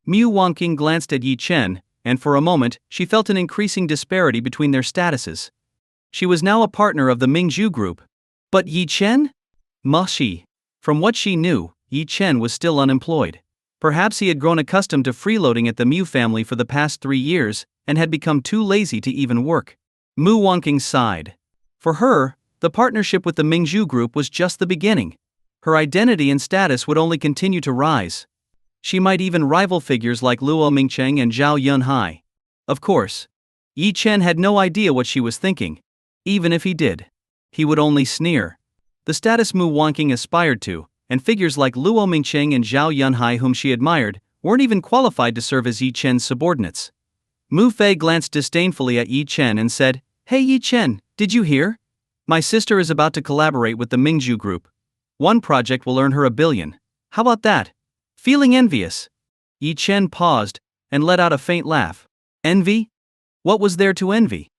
S1: Mu Wangqing glanced at Yi Chen, and for a moment, she felt an increasing disparity between their statuses. She was now a partner of the Mingzhu Group. But Yi Chen? She. From what she knew, Yi Chen was still unemployed. Perhaps he had grown accustomed to freeloading at the Mu family for the past 3 years, and had become too lazy to even work. Mu Wangqing sighed. For her, the partnership with the Mingzhu Group was just the beginning. Her identity and status would only continue to rise. She might even rival figures like Luo Mingcheng and Zhao Yunhai. Of course, Yi Chen had no idea what she was thinking. Even if he did, he would only sneer. The status Mu Wangqing aspired to, and figures like Luo Mingcheng and Zhao Yunhai whom she admired, weren't even qualified to serve as Yi Chen's subordinates. Mu Fei glanced disdainfully at Yi Chen and said, Hey Yi Chen, did you hear? My sister is about to collaborate with the Mingzhu Group. One project will earn her 1 billion. How about that? Feeling envious? Yi Chen paused, and let out a faint laugh. Envy? What was there to envy?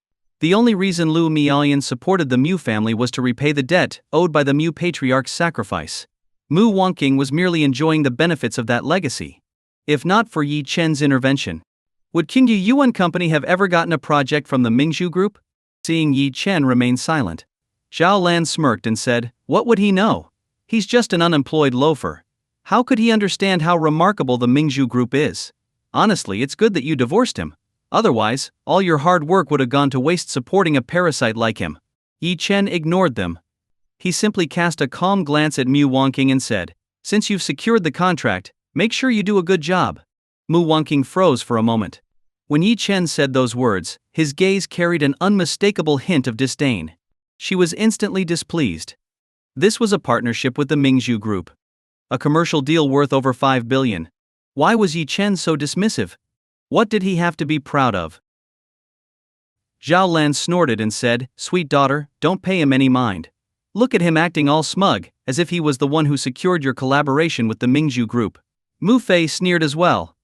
S1: The only reason Lu Miaoyan supported the Mu family was to repay the debt owed by the Mu patriarch's sacrifice. Mu Wangqing was merely enjoying the benefits of that legacy. If not for Yi Chen's intervention, would Qinjuan company have ever gotten a project from the Mingzhu Group? Seeing Yi Chen remain silent, Zhao Lan smirked and said, What would he know? He's just an unemployed loafer. How could he understand how remarkable the Mingzhu Group is? Honestly, it's good that you divorced him. Otherwise, all your hard work would have gone to waste supporting a parasite like him. Yi Chen ignored them. He simply cast a calm glance at Mu Wangqing and said, Since you've secured the contract, make sure you do a good job. Mu Wangqing froze for a moment. When Yi Chen said those words, his gaze carried an unmistakable hint of disdain. She was instantly displeased. This was a partnership with the Mingzhu Group. A commercial deal worth over 5 billion. Why was Yi Chen so dismissive? What did he have to be proud of? Zhao Lan snorted and said, "Sweet daughter, don't pay him any mind. Look at him acting all smug, as if he was the one who secured your collaboration with the Mingzhu Group." Mu Fei sneered as well.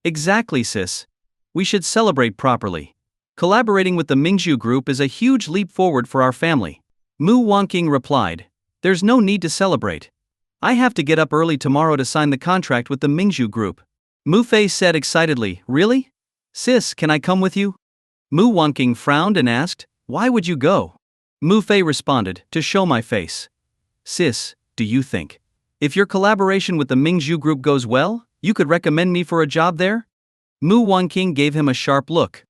S1: "Exactly, sis. We should celebrate properly. Collaborating with the Mingzhu Group is a huge leap forward for our family." Mu Wanqing replied, "There's no need to celebrate. I have to get up early tomorrow to sign the contract with the Mingzhu Group." Mu Fei said excitedly, "Really? Sis, can I come with you?" Mu Wanqing frowned and asked, "Why would you go?" Mu Fei responded, "To show my face." "Sis, do you think, if your collaboration with the Mingzhu Group goes well, you could recommend me for a job there?" Mu Wanqing gave him a sharp look.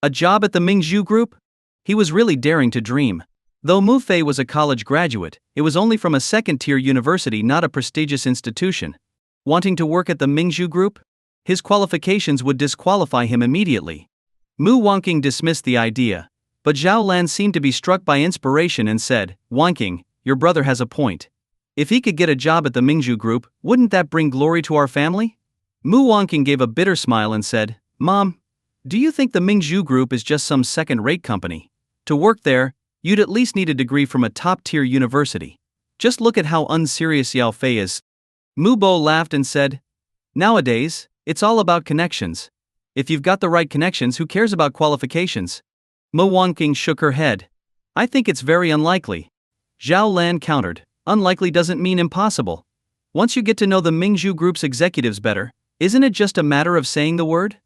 S1: A job at the Mingzhu Group? He was really daring to dream. Though Mu Fei was a college graduate, it was only from a second-tier university, not a prestigious institution. Wanting to work at the Mingzhu Group? His qualifications would disqualify him immediately. Mu Wanqing dismissed the idea, but Zhao Lan seemed to be struck by inspiration and said, "Wanqing, your brother has a point. If he could get a job at the Mingzhu Group, wouldn't that bring glory to our family?" Mu Wanqing gave a bitter smile and said, "Mom, do you think the Mingzhu Group is just some second-rate company? To work there, you'd at least need a degree from a top-tier university. Just look at how unserious Yao Fei is." Mu Bo laughed and said, "Nowadays, it's all about connections. If you've got the right connections, who cares about qualifications?" Mu Wanqing shook her head. "I think it's very unlikely." Zhao Lan countered, "Unlikely doesn't mean impossible. Once you get to know the Mingzhu Group's executives better, isn't it just a matter of saying the word?"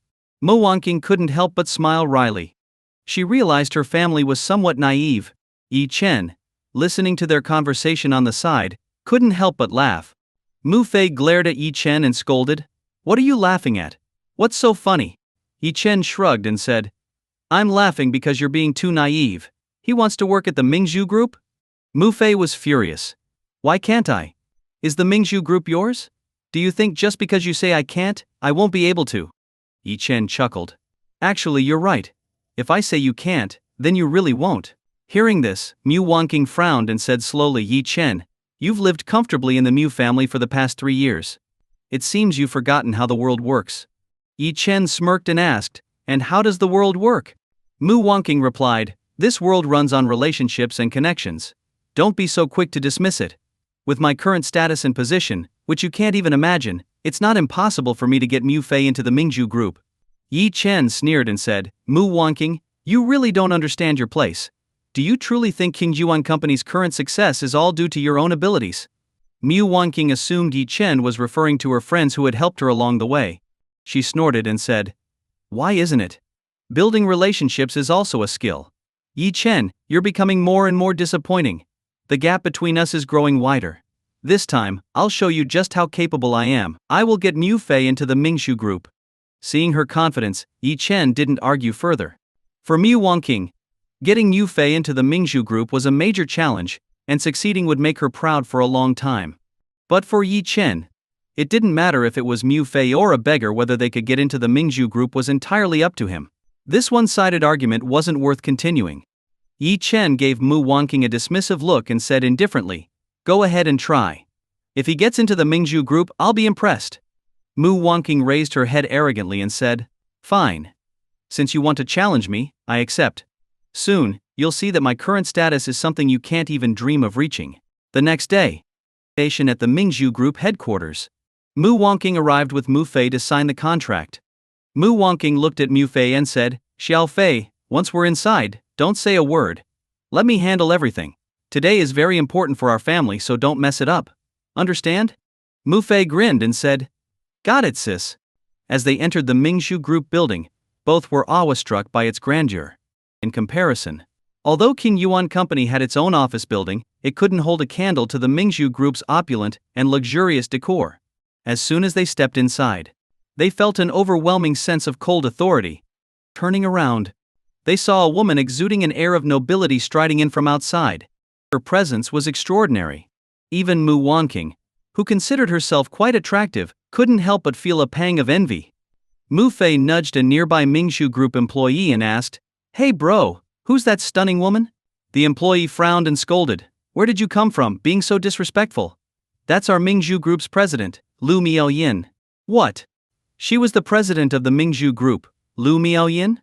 S1: Mu Wanqing couldn't help but smile wryly. She realized her family was somewhat naive. Yi Chen, listening to their conversation on the side, couldn't help but laugh. Mu Fei glared at Yi Chen and scolded, "What are you laughing at? What's so funny?" Yi Chen shrugged and said, "I'm laughing because you're being too naive. He wants to work at the Mingzhu Group?" Mu Fei was furious. "Why can't I? Is the Mingzhu Group yours? Do you think just because you say I can't, I won't be able to?" Yi Chen chuckled. "Actually, you're right. If I say you can't, then you really won't." Hearing this, Mu Wanqing frowned and said slowly, "Yi Chen, you've lived comfortably in the Mu family for the past 3 years. It seems you've forgotten how the world works." Yi Chen smirked and asked, "And how does the world work?" Mu Wanqing replied, "This world runs on relationships and connections. Don't be so quick to dismiss it. With my current status and position, which you can't even imagine, it's not impossible for me to get Mu Fei into the Mingzhu Group." Yi Chen sneered and said, "Mu Wanqing, you really don't understand your place. Do you truly think King Yuan Company's current success is all due to your own abilities?" Mu Wanqing assumed Yi Chen was referring to her friends who had helped her along the way. She snorted and said, "Why isn't it? Building relationships is also a skill. Yi Chen, you're becoming more and more disappointing. The gap between us is growing wider. This time, I'll show you just how capable I am. I will get Mu Fei into the Mingzhu Group." Seeing her confidence, Yi Chen didn't argue further. For Mu Wanqing, getting Mu Fei into the Mingzhu Group was a major challenge, and succeeding would make her proud for a long time. But for Yi Chen, it didn't matter if it was Mu Fei or a beggar. Whether they could get into the Mingzhu Group was entirely up to him. This one-sided argument wasn't worth continuing. Yi Chen gave Mu Wanqing a dismissive look and said indifferently, "Go ahead and try. If he gets into the Mingzhu Group, I'll be impressed." Mu Wanqing raised her head arrogantly and said, "Fine. Since you want to challenge me, I accept. Soon, you'll see that my current status is something you can't even dream of reaching." The next day, station at the Mingzhu Group headquarters. Mu Wanqing arrived with Mu Fei to sign the contract. Mu Wanqing looked at Mu Fei and said, "Xiao Fei, once we're inside, don't say a word. Let me handle everything. Today is very important for our family, so don't mess it up. Understand?" Mu Fei grinned and said, "Got it, sis." As they entered the Mingzhu Group building, both were awestruck by its grandeur. In comparison, although King Yuan Company had its own office building, it couldn't hold a candle to the Mingzhu Group's opulent and luxurious decor. As soon as they stepped inside, they felt an overwhelming sense of cold authority. Turning around, they saw a woman exuding an air of nobility striding in from outside. Her presence was extraordinary. Even Mu Wanqing, who considered herself quite attractive, couldn't help but feel a pang of envy. Mu Fei nudged a nearby Mingzhu Group employee and asked, "Hey bro, who's that stunning woman?" The employee frowned and scolded, Where did you come from, being so disrespectful? That's our Mingzhu Group's president, Lu Miaoyin. What? She was the president of the Mingzhu Group, Lu Miaoyin?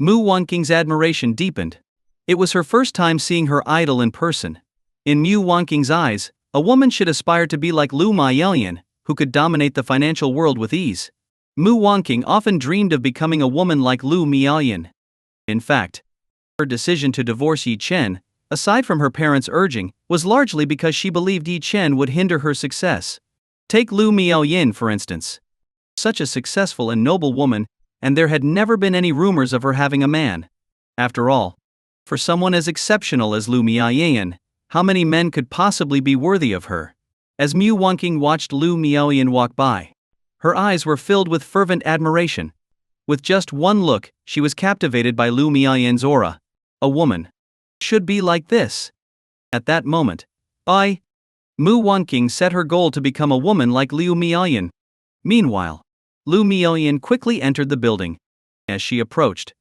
S1: Mu Wanqing's admiration deepened. It was her first time seeing her idol in person. In Mu Wanqing's eyes, a woman should aspire to be like Lu Miaoyin, who could dominate the financial world with ease. Mu Wanqing often dreamed of becoming a woman like Lu Miaoyin. In fact, her decision to divorce Yi Chen, aside from her parents' urging, was largely because she believed Yi Chen would hinder her success. Take Lu Miaoyin for instance. Such a successful and noble woman, and there had never been any rumors of her having a man. After all, for someone as exceptional as Lu Miaoyin, how many men could possibly be worthy of her? As Mu Wanqing watched Lu Miaoyin walk by, her eyes were filled with fervent admiration. With just one look, she was captivated by Lu Miaoyin's aura. A woman should be like this. At that moment, Mu Wanqing set her goal to become a woman like Lu Miaoyin. Meanwhile, Lu Miaoyin quickly entered the building. As she approached,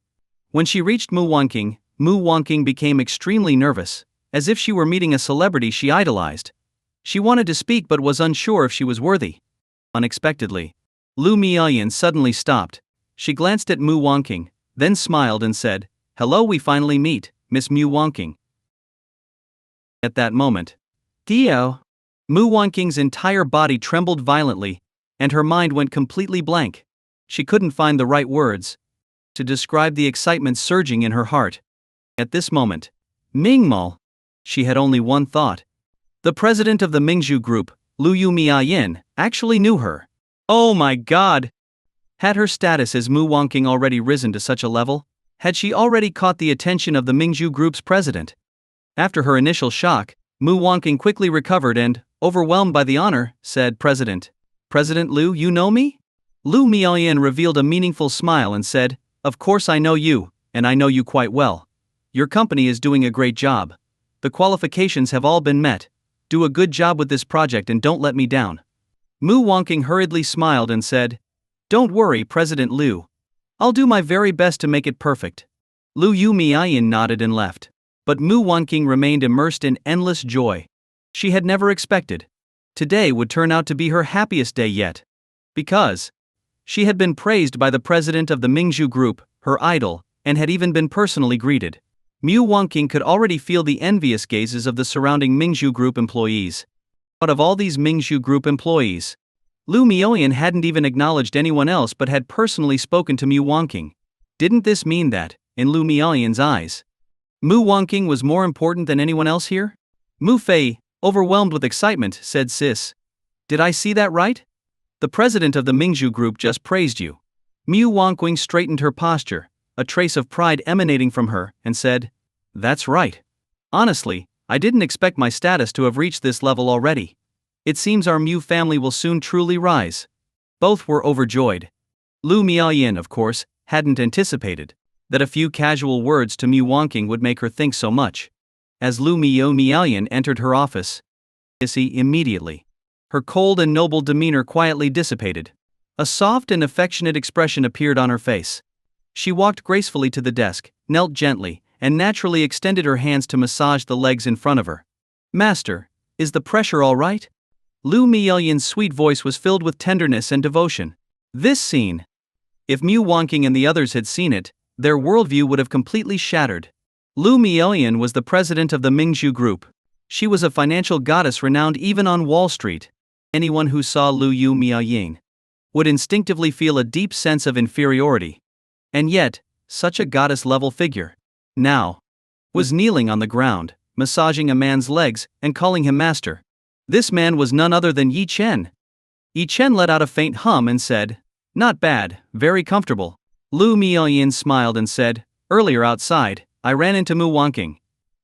S1: when she reached Mu Wanqing became extremely nervous, as if she were meeting a celebrity she idolized. She wanted to speak but was unsure if she was worthy. Unexpectedly, Lu Miaoyin suddenly stopped. She glanced at Mu Wanqing, then smiled and said, "Hello, we finally meet, Miss Mu Wanqing." At that moment, Mu Wanqing's entire body trembled violently, and her mind went completely blank. She couldn't find the right words to describe the excitement surging in her heart. At this moment, Mingmo, she had only one thought. The president of the Mingzhu Group, Lu Miaoyin, actually knew her. Oh my god! Had her status as Mu Wanqing already risen to such a level? Had she already caught the attention of the Mingzhu Group's president? After her initial shock, Mu Wanqing quickly recovered and, overwhelmed by the honor, said, "President Lu, you know me?" Lu Miaoyin revealed a meaningful smile and said, "Of course I know you, and I know you quite well. Your company is doing a great job. The qualifications have all been met. Do a good job with this project and don't let me down." Mu Wanqing hurriedly smiled and said, "Don't worry, President Lu. I'll do my very best to make it perfect." Lu Miaoyin nodded and left. But Mu Wanqing remained immersed in endless joy. She had never expected today would turn out to be her happiest day yet. Because she had been praised by the president of the Mingzhu Group, her idol, and had even been personally greeted. Mu Wanqing could already feel the envious gazes of the surrounding Mingzhu Group employees. Out of all these Mingzhu Group employees, Lu Miaoyin hadn't even acknowledged anyone else but had personally spoken to Mu Wanqing. Didn't this mean that, in Lu Miaoyin's eyes, Mu Wanqing was more important than anyone else here? Mu Fei, overwhelmed with excitement, said, "Sis, did I see that right? The president of the Mingzhu Group just praised you." Mu Wanqing straightened her posture, a trace of pride emanating from her, and said, "That's right. Honestly, I didn't expect my status to have reached this level already. It seems our Mu family will soon truly rise." Both were overjoyed. Lu Miaoyin, of course, hadn't anticipated that a few casual words to Mu Wanqing would make her think so much. As Lu Miaoyin entered her office, immediately, her cold and noble demeanor quietly dissipated. A soft and affectionate expression appeared on her face. She walked gracefully to the desk, knelt gently, and naturally extended her hands to massage the legs in front of her. "Master, is the pressure all right?" Lu Miaoyin's sweet voice was filled with tenderness and devotion. This scene, if Mu Wanqing and the others had seen it, their worldview would have completely shattered. Lu Miaoyin was the president of the Mingzhu Group. She was a financial goddess renowned even on Wall Street. Anyone who saw Lu Miaoyin would instinctively feel a deep sense of inferiority. And yet, such a goddess-level figure now was kneeling on the ground, massaging a man's legs and calling him master. This man was none other than Yi Chen. Yi Chen let out a faint hum and said, "Not bad, very comfortable." Lu Miaoyin smiled and said, "Earlier outside, I ran into Mu Wanqing.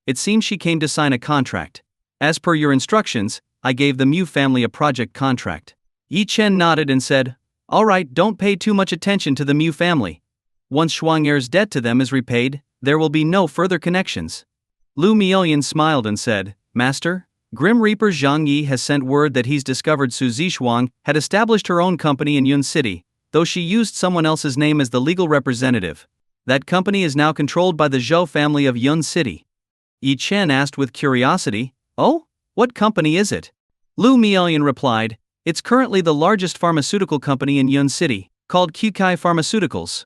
S1: It seems she came to sign a contract. As per your instructions, I gave the Mu family a project contract." Yi Chen nodded and said, "All right, don't pay too much attention to the Mu family. Once Shuang'er's debt to them is repaid, there will be no further connections." Lu Miaoyin smiled and said, "Master, Grim Reaper Zhang Yi has sent word that he's discovered Su Zishuang had established her own company in Yun City, though she used someone else's name as the legal representative. That company is now controlled by the Zhou family of Yun City." Yi Chen asked with curiosity, Oh? What company is it? Lu Miaoyan replied, it's currently the largest pharmaceutical company in Yun City, called Kukai Pharmaceuticals.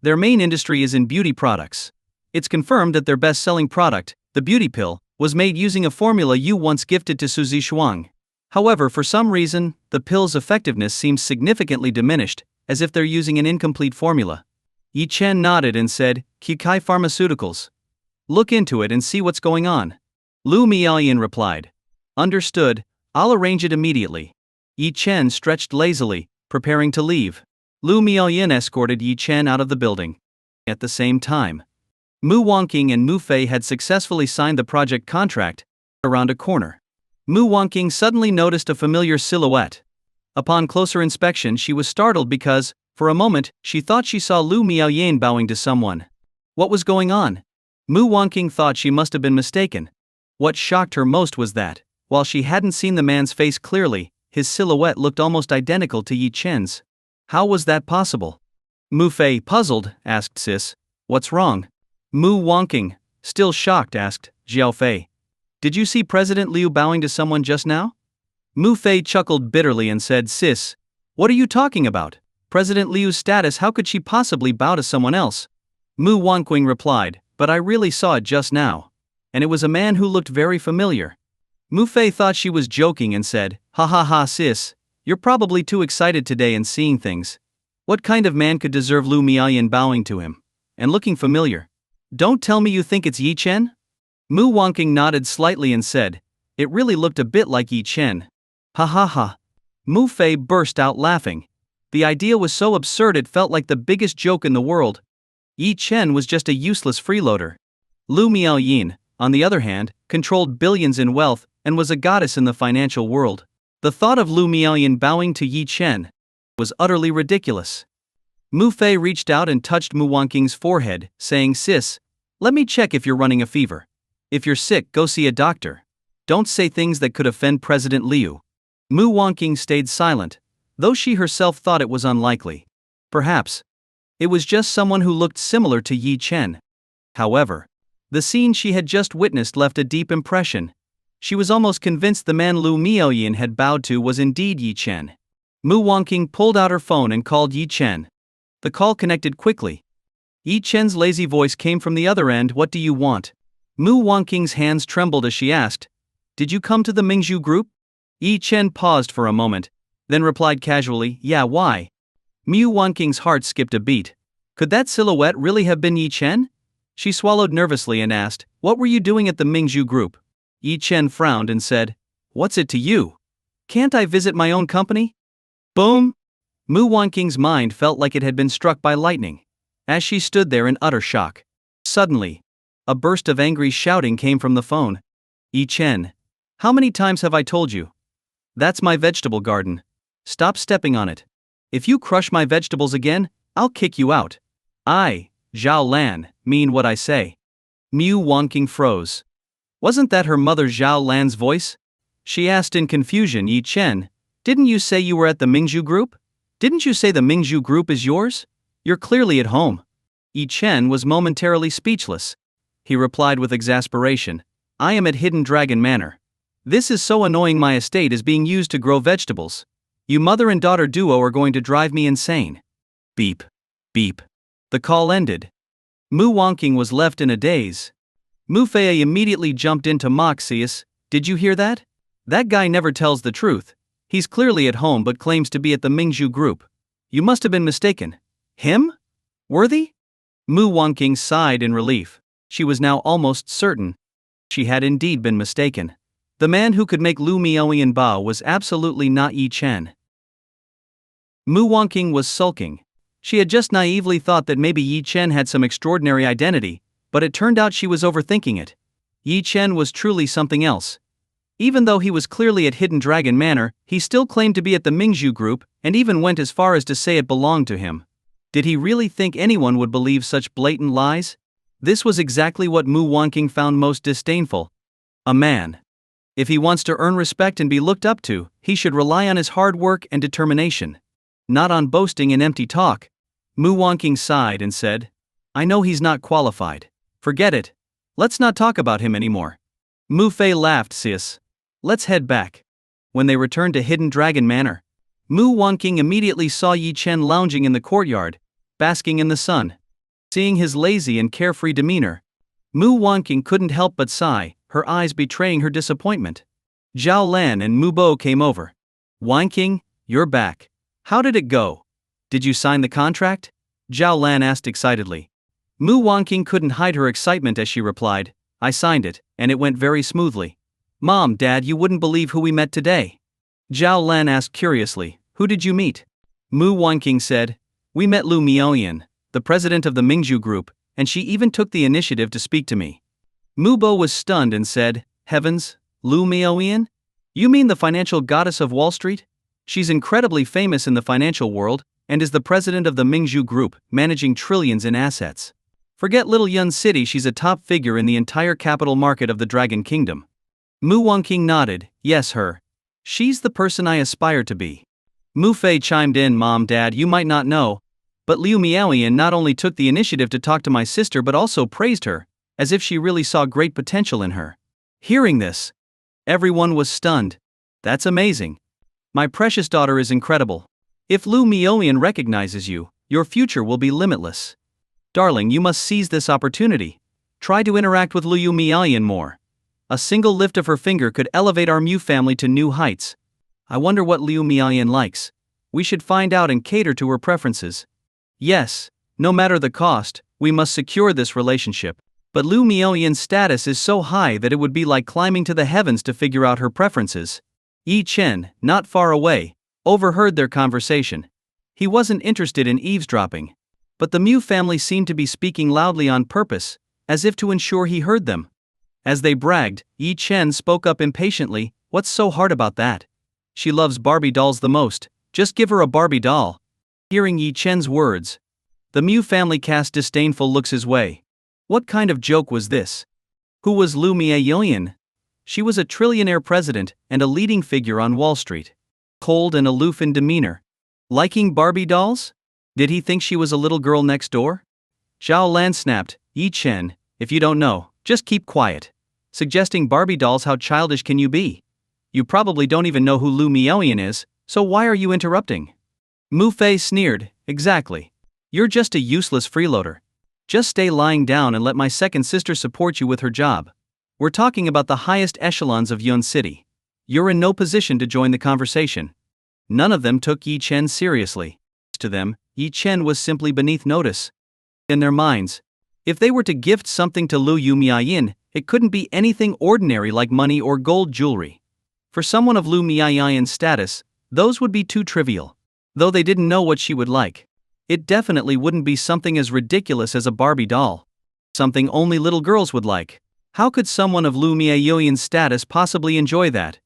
S1: Their main industry is in beauty products. It's confirmed that their best-selling product, the beauty pill, was made using a formula you once gifted to Suzy Shuang. However, for some reason, the pill's effectiveness seems significantly diminished, as if they're using an incomplete formula. Yi Chen nodded and said, Kukai Pharmaceuticals. Look into it and see what's going on. Lu Miaoyan replied. Understood, I'll arrange it immediately. Yi Chen stretched lazily, preparing to leave. Lu Miaoyan escorted Yi Chen out of the building. At the same time, Mu Wangqing and Mu Fei had successfully signed the project contract. Around a corner, Mu Wangqing suddenly noticed a familiar silhouette. Upon closer inspection, she was startled because, for a moment, she thought she saw Lu Miaoyan bowing to someone. What was going on? Mu Wangqing thought she must have been mistaken. What shocked her most was that, while she hadn't seen the man's face clearly, his silhouette looked almost identical to Yi Chen's. How was that possible? Mu Fei, puzzled, asked Sis, what's wrong? Mu Wangqing, still shocked, asked Xiao Fei. Did you see President Liu bowing to someone just now? Mu Fei chuckled bitterly and said, Sis, what are you talking about? President Liu's status, how could she possibly bow to someone else? Mu Wangqing replied, but I really saw it just now. And it was a man who looked very familiar. Mu Fei thought she was joking and said, ha ha ha sis, you're probably too excited today and seeing things. What kind of man could deserve Lu Miaoyan bowing to him? And looking familiar? Don't tell me you think it's Yi Chen? Mu Wangqing nodded slightly and said, it really looked a bit like Yi Chen. Ha ha ha. Mu Fei burst out laughing. The idea was so absurd it felt like the biggest joke in the world. Yi Chen was just a useless freeloader. Lu Miaoyan, on the other hand, controlled billions in wealth and was a goddess in the financial world. The thought of Lu Miaoyan bowing to Yi Chen was utterly ridiculous. Mu Fei reached out and touched Mu Wangqing's forehead, saying, Sis, let me check if you're running a fever. If you're sick, go see a doctor. Don't say things that could offend President Liu. Mu Wangqing stayed silent, though she herself thought it was unlikely. Perhaps it was just someone who looked similar to Yi Chen. However, the scene she had just witnessed left a deep impression. She was almost convinced the man Lu Miaoyan had bowed to was indeed Yi Chen. Mu Wangqing pulled out her phone and called Yi Chen. The call connected quickly. Yi Chen's lazy voice came from the other end. What do you want? Mu Wangqing's hands trembled as she asked, did you come to the Mingzhu group? Yi Chen paused for a moment, then replied casually, yeah, why? Mu Wangqing's heart skipped a beat. Could that silhouette really have been Yi Chen? She swallowed nervously and asked, what were you doing at the Mingzhu group? Yi Chen frowned and said, what's it to you? Can't I visit my own company? Boom! Mu Wangqing's mind felt like it had been struck by lightning, as she stood there in utter shock. Suddenly, a burst of angry shouting came from the phone. Yi Chen, how many times have I told you? That's my vegetable garden. Stop stepping on it. If you crush my vegetables again, I'll kick you out. I, Zhao Lan, mean what I say. Mu Wangqing froze. Wasn't that her mother Zhao Lan's voice? She asked in confusion. Yi Chen, didn't you say you were at the Mingzhu group? Didn't you say the Mingzhu group is yours? You're clearly at home. Yi Chen was momentarily speechless. He replied with exasperation, I am at Hidden Dragon Manor. This is so annoying. My estate is being used to grow vegetables. You mother and daughter duo are going to drive me insane. Beep. Beep. The call ended. Mu Wangqing was left in a daze. Mu Fei immediately jumped into Moxius. Did you hear that? That guy never tells the truth. He's clearly at home but claims to be at the Mingzhu group. You must have been mistaken. Him? Worthy? Mu Wangqing sighed in relief. She was now almost certain she had indeed been mistaken. The man who could make Lu Miaoyan bow was absolutely not Yi Chen. Mu Wangqing was sulking. She had just naively thought that maybe Yi Chen had some extraordinary identity, but it turned out she was overthinking it. Yi Chen was truly something else. Even though he was clearly at Hidden Dragon Manor, he still claimed to be at the Mingzhu group, and even went as far as to say it belonged to him. Did he really think anyone would believe such blatant lies? This was exactly what Mu Wangqing found most disdainful. A man, if he wants to earn respect and be looked up to, he should rely on his hard work and determination, not on boasting and empty talk. Mu Wangqing sighed and said, I know he's not qualified. Forget it. Let's not talk about him anymore. Mu Fei laughed, sis. Let's head back. When they returned to Hidden Dragon Manor, Mu Wanqing immediately saw Yi Chen lounging in the courtyard, basking in the sun. Seeing his lazy and carefree demeanor, Mu Wanqing couldn't help but sigh, her eyes betraying her disappointment. Zhao Lan and Mu Bo came over. Wanqing, you're back. How did it go? Did you sign the contract? Zhao Lan asked excitedly. Mu Wanqing couldn't hide her excitement as she replied, I signed it, and it went very smoothly. Mom, Dad, you wouldn't believe who we met today. Zhao Lan asked curiously, who did you meet? Mu Wanqing said, we met Lu Miaoyan, the president of the Mingzhu group, and she even took the initiative to speak to me. Mu Bo was stunned and said, heavens, Lu Miaoyan? You mean the financial goddess of Wall Street? She's incredibly famous in the financial world, and is the president of the Mingzhu group, managing trillions in assets. Forget Little Yun City, she's a top figure in the entire capital market of the Dragon Kingdom. Mu Wanqing nodded, yes, her. She's the person I aspire to be. Mu Fei chimed in, Mom, Dad, you might not know, but Liu Miaoyan not only took the initiative to talk to my sister but also praised her, as if she really saw great potential in her. Hearing this, everyone was stunned. That's amazing. My precious daughter is incredible. If Lu Miaoyan recognizes you, your future will be limitless. Darling, you must seize this opportunity. Try to interact with Liu Miaoyan more. A single lift of her finger could elevate our Mu family to new heights. I wonder what Liu Miaoyan likes. We should find out and cater to her preferences. Yes, no matter the cost, we must secure this relationship. But Liu Miaoyan's status is so high that it would be like climbing to the heavens to figure out her preferences. Yi Chen, not far away, overheard their conversation. He wasn't interested in eavesdropping. But the Mu family seemed to be speaking loudly on purpose, as if to ensure he heard them. As they bragged, Yi Chen spoke up impatiently, what's so hard about that? She loves Barbie dolls the most, just give her a Barbie doll. Hearing Yi Chen's words, the Mu family cast disdainful looks his way. What kind of joke was this? Who was Lu Miaoyan? She was a trillionaire president and a leading figure on Wall Street. Cold and aloof in demeanor. Liking Barbie dolls? Did he think she was a little girl next door? Zhao Lan snapped, Yi Chen, if you don't know, just keep quiet. Suggesting Barbie dolls, how childish can you be? You probably don't even know who Lu Miaoyan is, so why are you interrupting? Mu Fei sneered, exactly. You're just a useless freeloader. Just stay lying down and let my second sister support you with her job. We're talking about the highest echelons of Yun City. You're in no position to join the conversation. None of them took Yi Chen seriously. To them, Yi Chen was simply beneath notice. In their minds, if they were to gift something to Lu Miaoyan, it couldn't be anything ordinary like money or gold jewelry. For someone of Lu Miaoyan's status, those would be too trivial. Though they didn't know what she would like. It definitely wouldn't be something as ridiculous as a Barbie doll. Something only little girls would like. How could someone of Lu Miaoyan's status possibly enjoy that?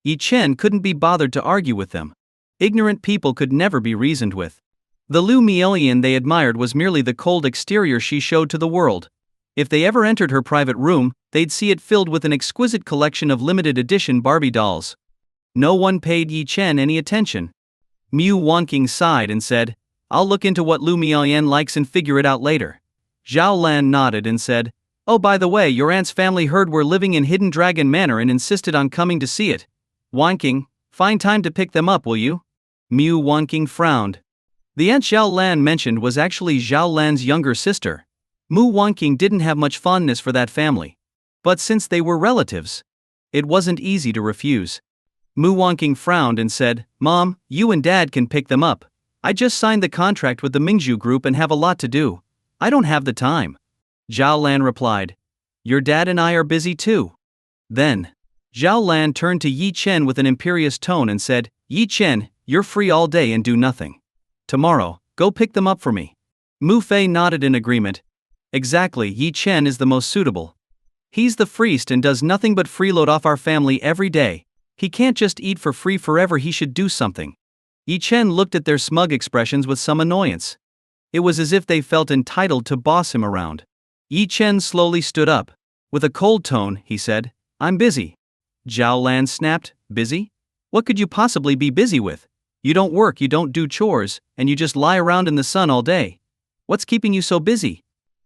S1: Yi Chen couldn't be bothered to argue with them. Ignorant people could never be reasoned with. The Lu Miaoyan they admired was merely the cold exterior she showed to the world. If they ever entered her private room, they'd see it filled with an exquisite collection of limited edition Barbie dolls. No one paid Yi Chen any attention. Mu Wanqing sighed and said, I'll look into what Lu Miaoyan likes and figure it out later. Zhao Lan nodded and said, oh, by the way, your aunt's family heard we're living in Hidden Dragon Manor and insisted on coming to see it. Wanqing, find time to pick them up, will you? Mu Wanqing frowned. The aunt Zhao Lan mentioned was actually Zhao Lan's younger sister. Mu Wanqing didn't have much fondness for that family. But since they were relatives, it wasn't easy to refuse. Mu Wanqing frowned and said, Mom, you and Dad can pick them up. I just signed the contract with the Mingzhu group and have a lot to do. I don't have the time. Zhao Lan replied, your dad and I are busy too. Then, Zhao Lan turned to Yi Chen with an imperious tone and said, Yi Chen, you're free all day and do nothing. Tomorrow, go pick them up for me. Mu Fei nodded in agreement. Exactly, Yi Chen is the most suitable. He's the freest and does nothing but freeload off our family every day. He can't just eat for free forever, he should do something. Yi Chen looked at their smug expressions with some annoyance. It was as if they felt entitled to boss him around. Yi Chen slowly stood up. With a cold tone, he said, I'm busy. Zhao Lan snapped, busy? What could you possibly be busy with? You don't work, you don't do chores, and you just lie around in the sun all day. What's keeping you so busy?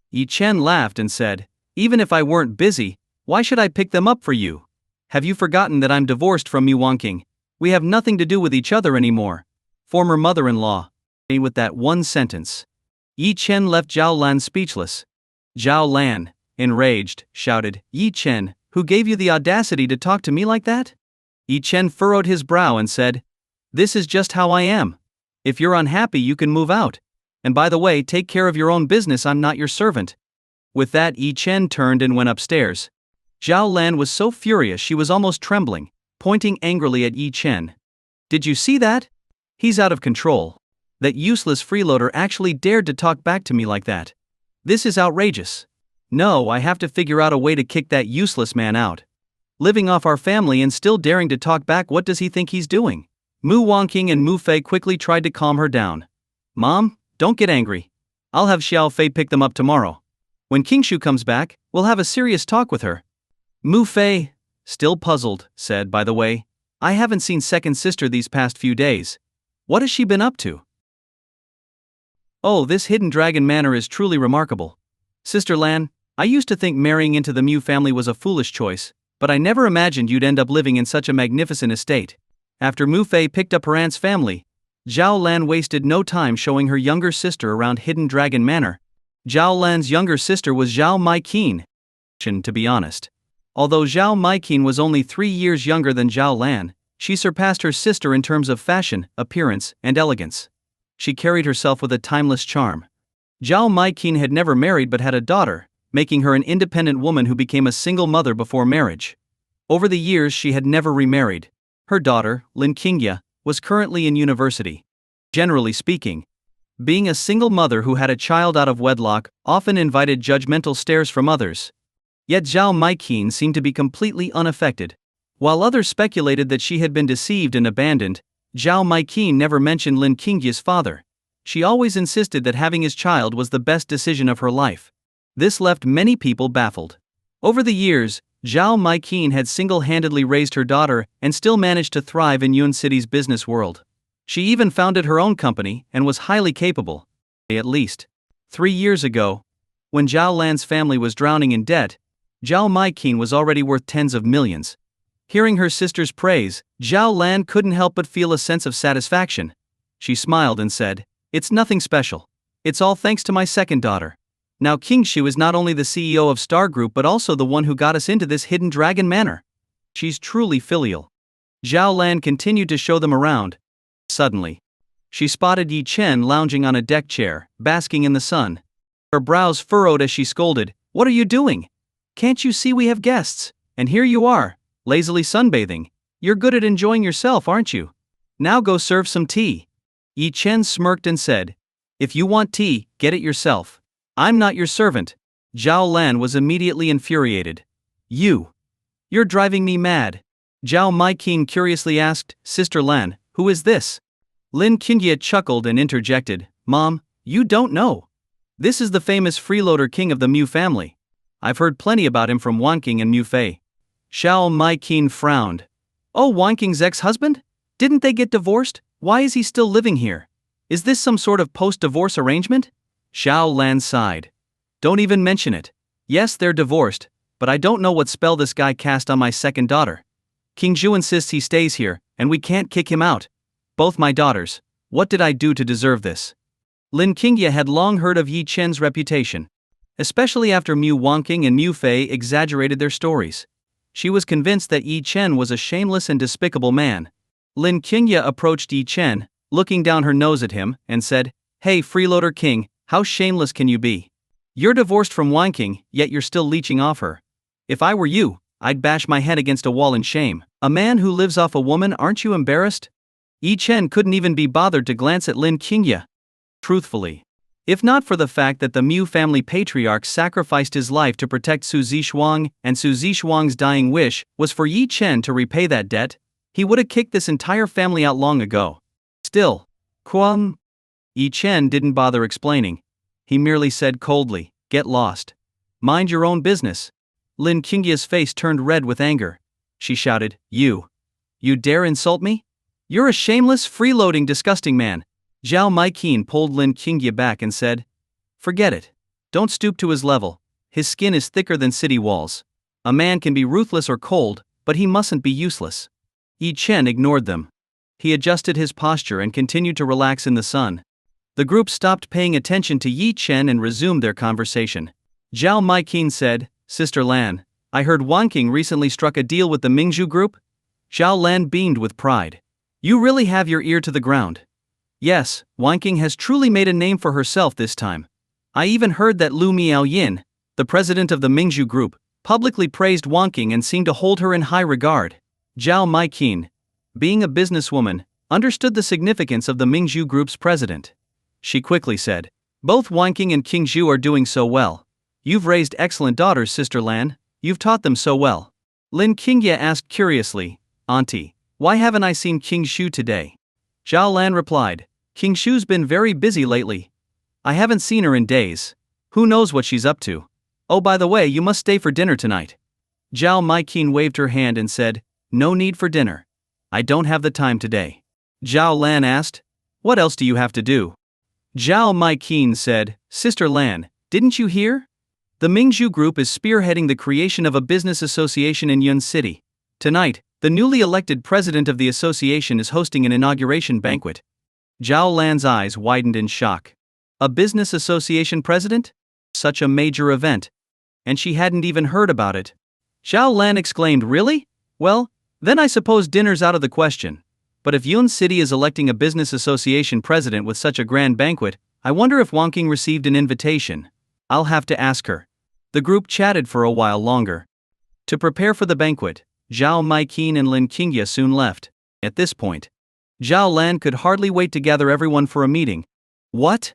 S1: Yi Chen laughed and said, even if I weren't busy, Why should I pick them up for you? Have you forgotten that I'm divorced from Mu Wanking? We have nothing to do with each other anymore. Former mother-in-law. With that one sentence, Yi Chen left Zhao Lan speechless. Zhao Lan, enraged, shouted, Yi Chen, who gave you the audacity to talk to me like that? Yi Chen furrowed his brow and said, this is just how I am. If you're unhappy, you can move out. And by the way, take care of your own business, I'm not your servant. With that, Yi Chen turned and went upstairs. Zhao Lan was so furious she was almost trembling, pointing angrily at Yi Chen. Did you see that? He's out of control. That useless freeloader actually dared to talk back to me like that. This is outrageous. No, I have to figure out a way to kick that useless man out. Living off our family and still daring to talk back, what does he think he's doing? Mu Wanking and Mu Fei quickly tried to calm her down. Mom, don't get angry. I'll have Xiao Fei pick them up tomorrow. When Kingshu comes back, we'll have a serious talk with her. Mu Fei, still puzzled, said, by the way, I haven't seen second sister these past few days. What has she been up to? Oh, this hidden dragon manor is truly remarkable. Sister Lan, I used to think marrying into the Mu family was a foolish choice, but I never imagined you'd end up living in such a magnificent estate. After Mu Fei picked up her aunt's family, Zhao Lan wasted no time showing her younger sister around Hidden Dragon Manor. Zhao Lan's younger sister was Zhao Maiqin. To be honest. Although Zhao Maiqin was only 3 years younger than Zhao Lan, she surpassed her sister in terms of fashion, appearance, and elegance. She carried herself with a timeless charm. Zhao Maiqin had never married but had a daughter, making her an independent woman who became a single mother before marriage. Over the years she had never remarried. Her daughter, Lin Qingye, was currently in university. Generally speaking, being a single mother who had a child out of wedlock often invited judgmental stares from others. Yet Zhao Maiqin seemed to be completely unaffected. While others speculated that she had been deceived and abandoned, Zhao Maiqin never mentioned Lin Qingye's father. She always insisted that having his child was the best decision of her life. This left many people baffled. Over the years, Zhao Maiqin had single-handedly raised her daughter and still managed to thrive in Yun City's business world. She even founded her own company and was highly capable. At least 3 years ago, when Zhao Lan's family was drowning in debt, Zhao Maiqin was already worth tens of millions. Hearing her sister's praise, Zhao Lan couldn't help but feel a sense of satisfaction. She smiled and said, it's nothing special. It's all thanks to my second daughter. Now Kingshu is not only the CEO of Star Group but also the one who got us into this hidden dragon manor. She's truly filial. Zhao Lan continued to show them around. Suddenly, she spotted Yi Chen lounging on a deck chair, basking in the sun. Her brows furrowed as she scolded, what are you doing? Can't you see we have guests? And here you are, lazily sunbathing. You're good at enjoying yourself, aren't you? Now go serve some tea. Yi Chen smirked and said, if you want tea, get it yourself. I'm not your servant. Zhao Lan was immediately infuriated. You're driving me mad. Zhao Maiqin curiously asked, Sister Lan, who is this? Lin Qingye chuckled and interjected, Mom, you don't know. This is the famous freeloader king of the Mu family. I've heard plenty about him from Wanking and Mu Fei. Zhao Maiqin frowned. Oh, Wanking's ex-husband? Didn't they get divorced? Why is he still living here? Is this some sort of post-divorce arrangement? Zhao Lan sighed. Don't even mention it. Yes, they're divorced, but I don't know what spell this guy cast on my second daughter. King Zhu insists he stays here, and we can't kick him out. Both my daughters. What did I do to deserve this? Lin Qingye had long heard of Yi Chen's reputation, especially after Mu Wanking and Mu Fei exaggerated their stories. She was convinced that Yi Chen was a shameless and despicable man. Lin Qingye approached Yi Chen, looking down her nose at him, and said, Hey freeloader king, how shameless can you be? You're divorced from Wanking, yet you're still leeching off her. If I were you, I'd bash my head against a wall in shame. A man who lives off a woman, aren't you embarrassed? Yi Chen couldn't even be bothered to glance at Lin Qingye. Truthfully, if not for the fact that the Mu family patriarch sacrificed his life to protect Su Zixuang, and Su Zixuang's dying wish was for Yi Chen to repay that debt, he would have kicked this entire family out long ago. Still, Yi Chen didn't bother explaining. He merely said coldly, get lost. Mind your own business. Lin Qingye's face turned red with anger. She shouted, You dare insult me? You're a shameless, freeloading, disgusting man. Zhao Maiqin pulled Lin Qingye back and said, Forget it. Don't stoop to his level. His skin is thicker than city walls. A man can be ruthless or cold, but he mustn't be useless. Yi Chen ignored them. He adjusted his posture and continued to relax in the sun. The group stopped paying attention to Yi Chen and resumed their conversation. Zhao Maiqin said, Sister Lan, I heard Wanqing recently struck a deal with the Mingzhu group? Zhao Lan beamed with pride. You really have your ear to the ground. Yes, Wanqing has truly made a name for herself this time. I even heard that Lu Miaoyin, the president of the Mingzhu group, publicly praised Wanqing and seemed to hold her in high regard. Zhao Maiqin, being a businesswoman, understood the significance of the Mingzhu group's president. She quickly said, both Wanqing and King Zhu are doing so well. You've raised excellent daughters, Sister Lan. You've taught them so well. Lin Qingye asked curiously, Auntie, why haven't I seen King Zhu today? Zhao Lan replied, King Zhu's been very busy lately. I haven't seen her in days. Who knows what she's up to? Oh, by the way, you must stay for dinner tonight. Zhao Maiqin waved her hand and said, No need for dinner. I don't have the time today. Zhao Lan asked, What else do you have to do? Zhao Maiqin said, Sister Lan, didn't you hear? The Mingzhu group is spearheading the creation of a business association in Yun City. Tonight, the newly elected president of the association is hosting an inauguration banquet. Zhao Lan's eyes widened in shock. A business association president? Such a major event. And she hadn't even heard about it. Zhao Lan exclaimed, Really? Well, then I suppose dinner's out of the question. But if Yun City is electing a business association president with such a grand banquet, I wonder if Wanqing received an invitation. I'll have to ask her. The group chatted for a while longer. To prepare for the banquet, Zhao Maiqin and Lin Qingye soon left. At this point, Zhao Lan could hardly wait to gather everyone for a meeting. What?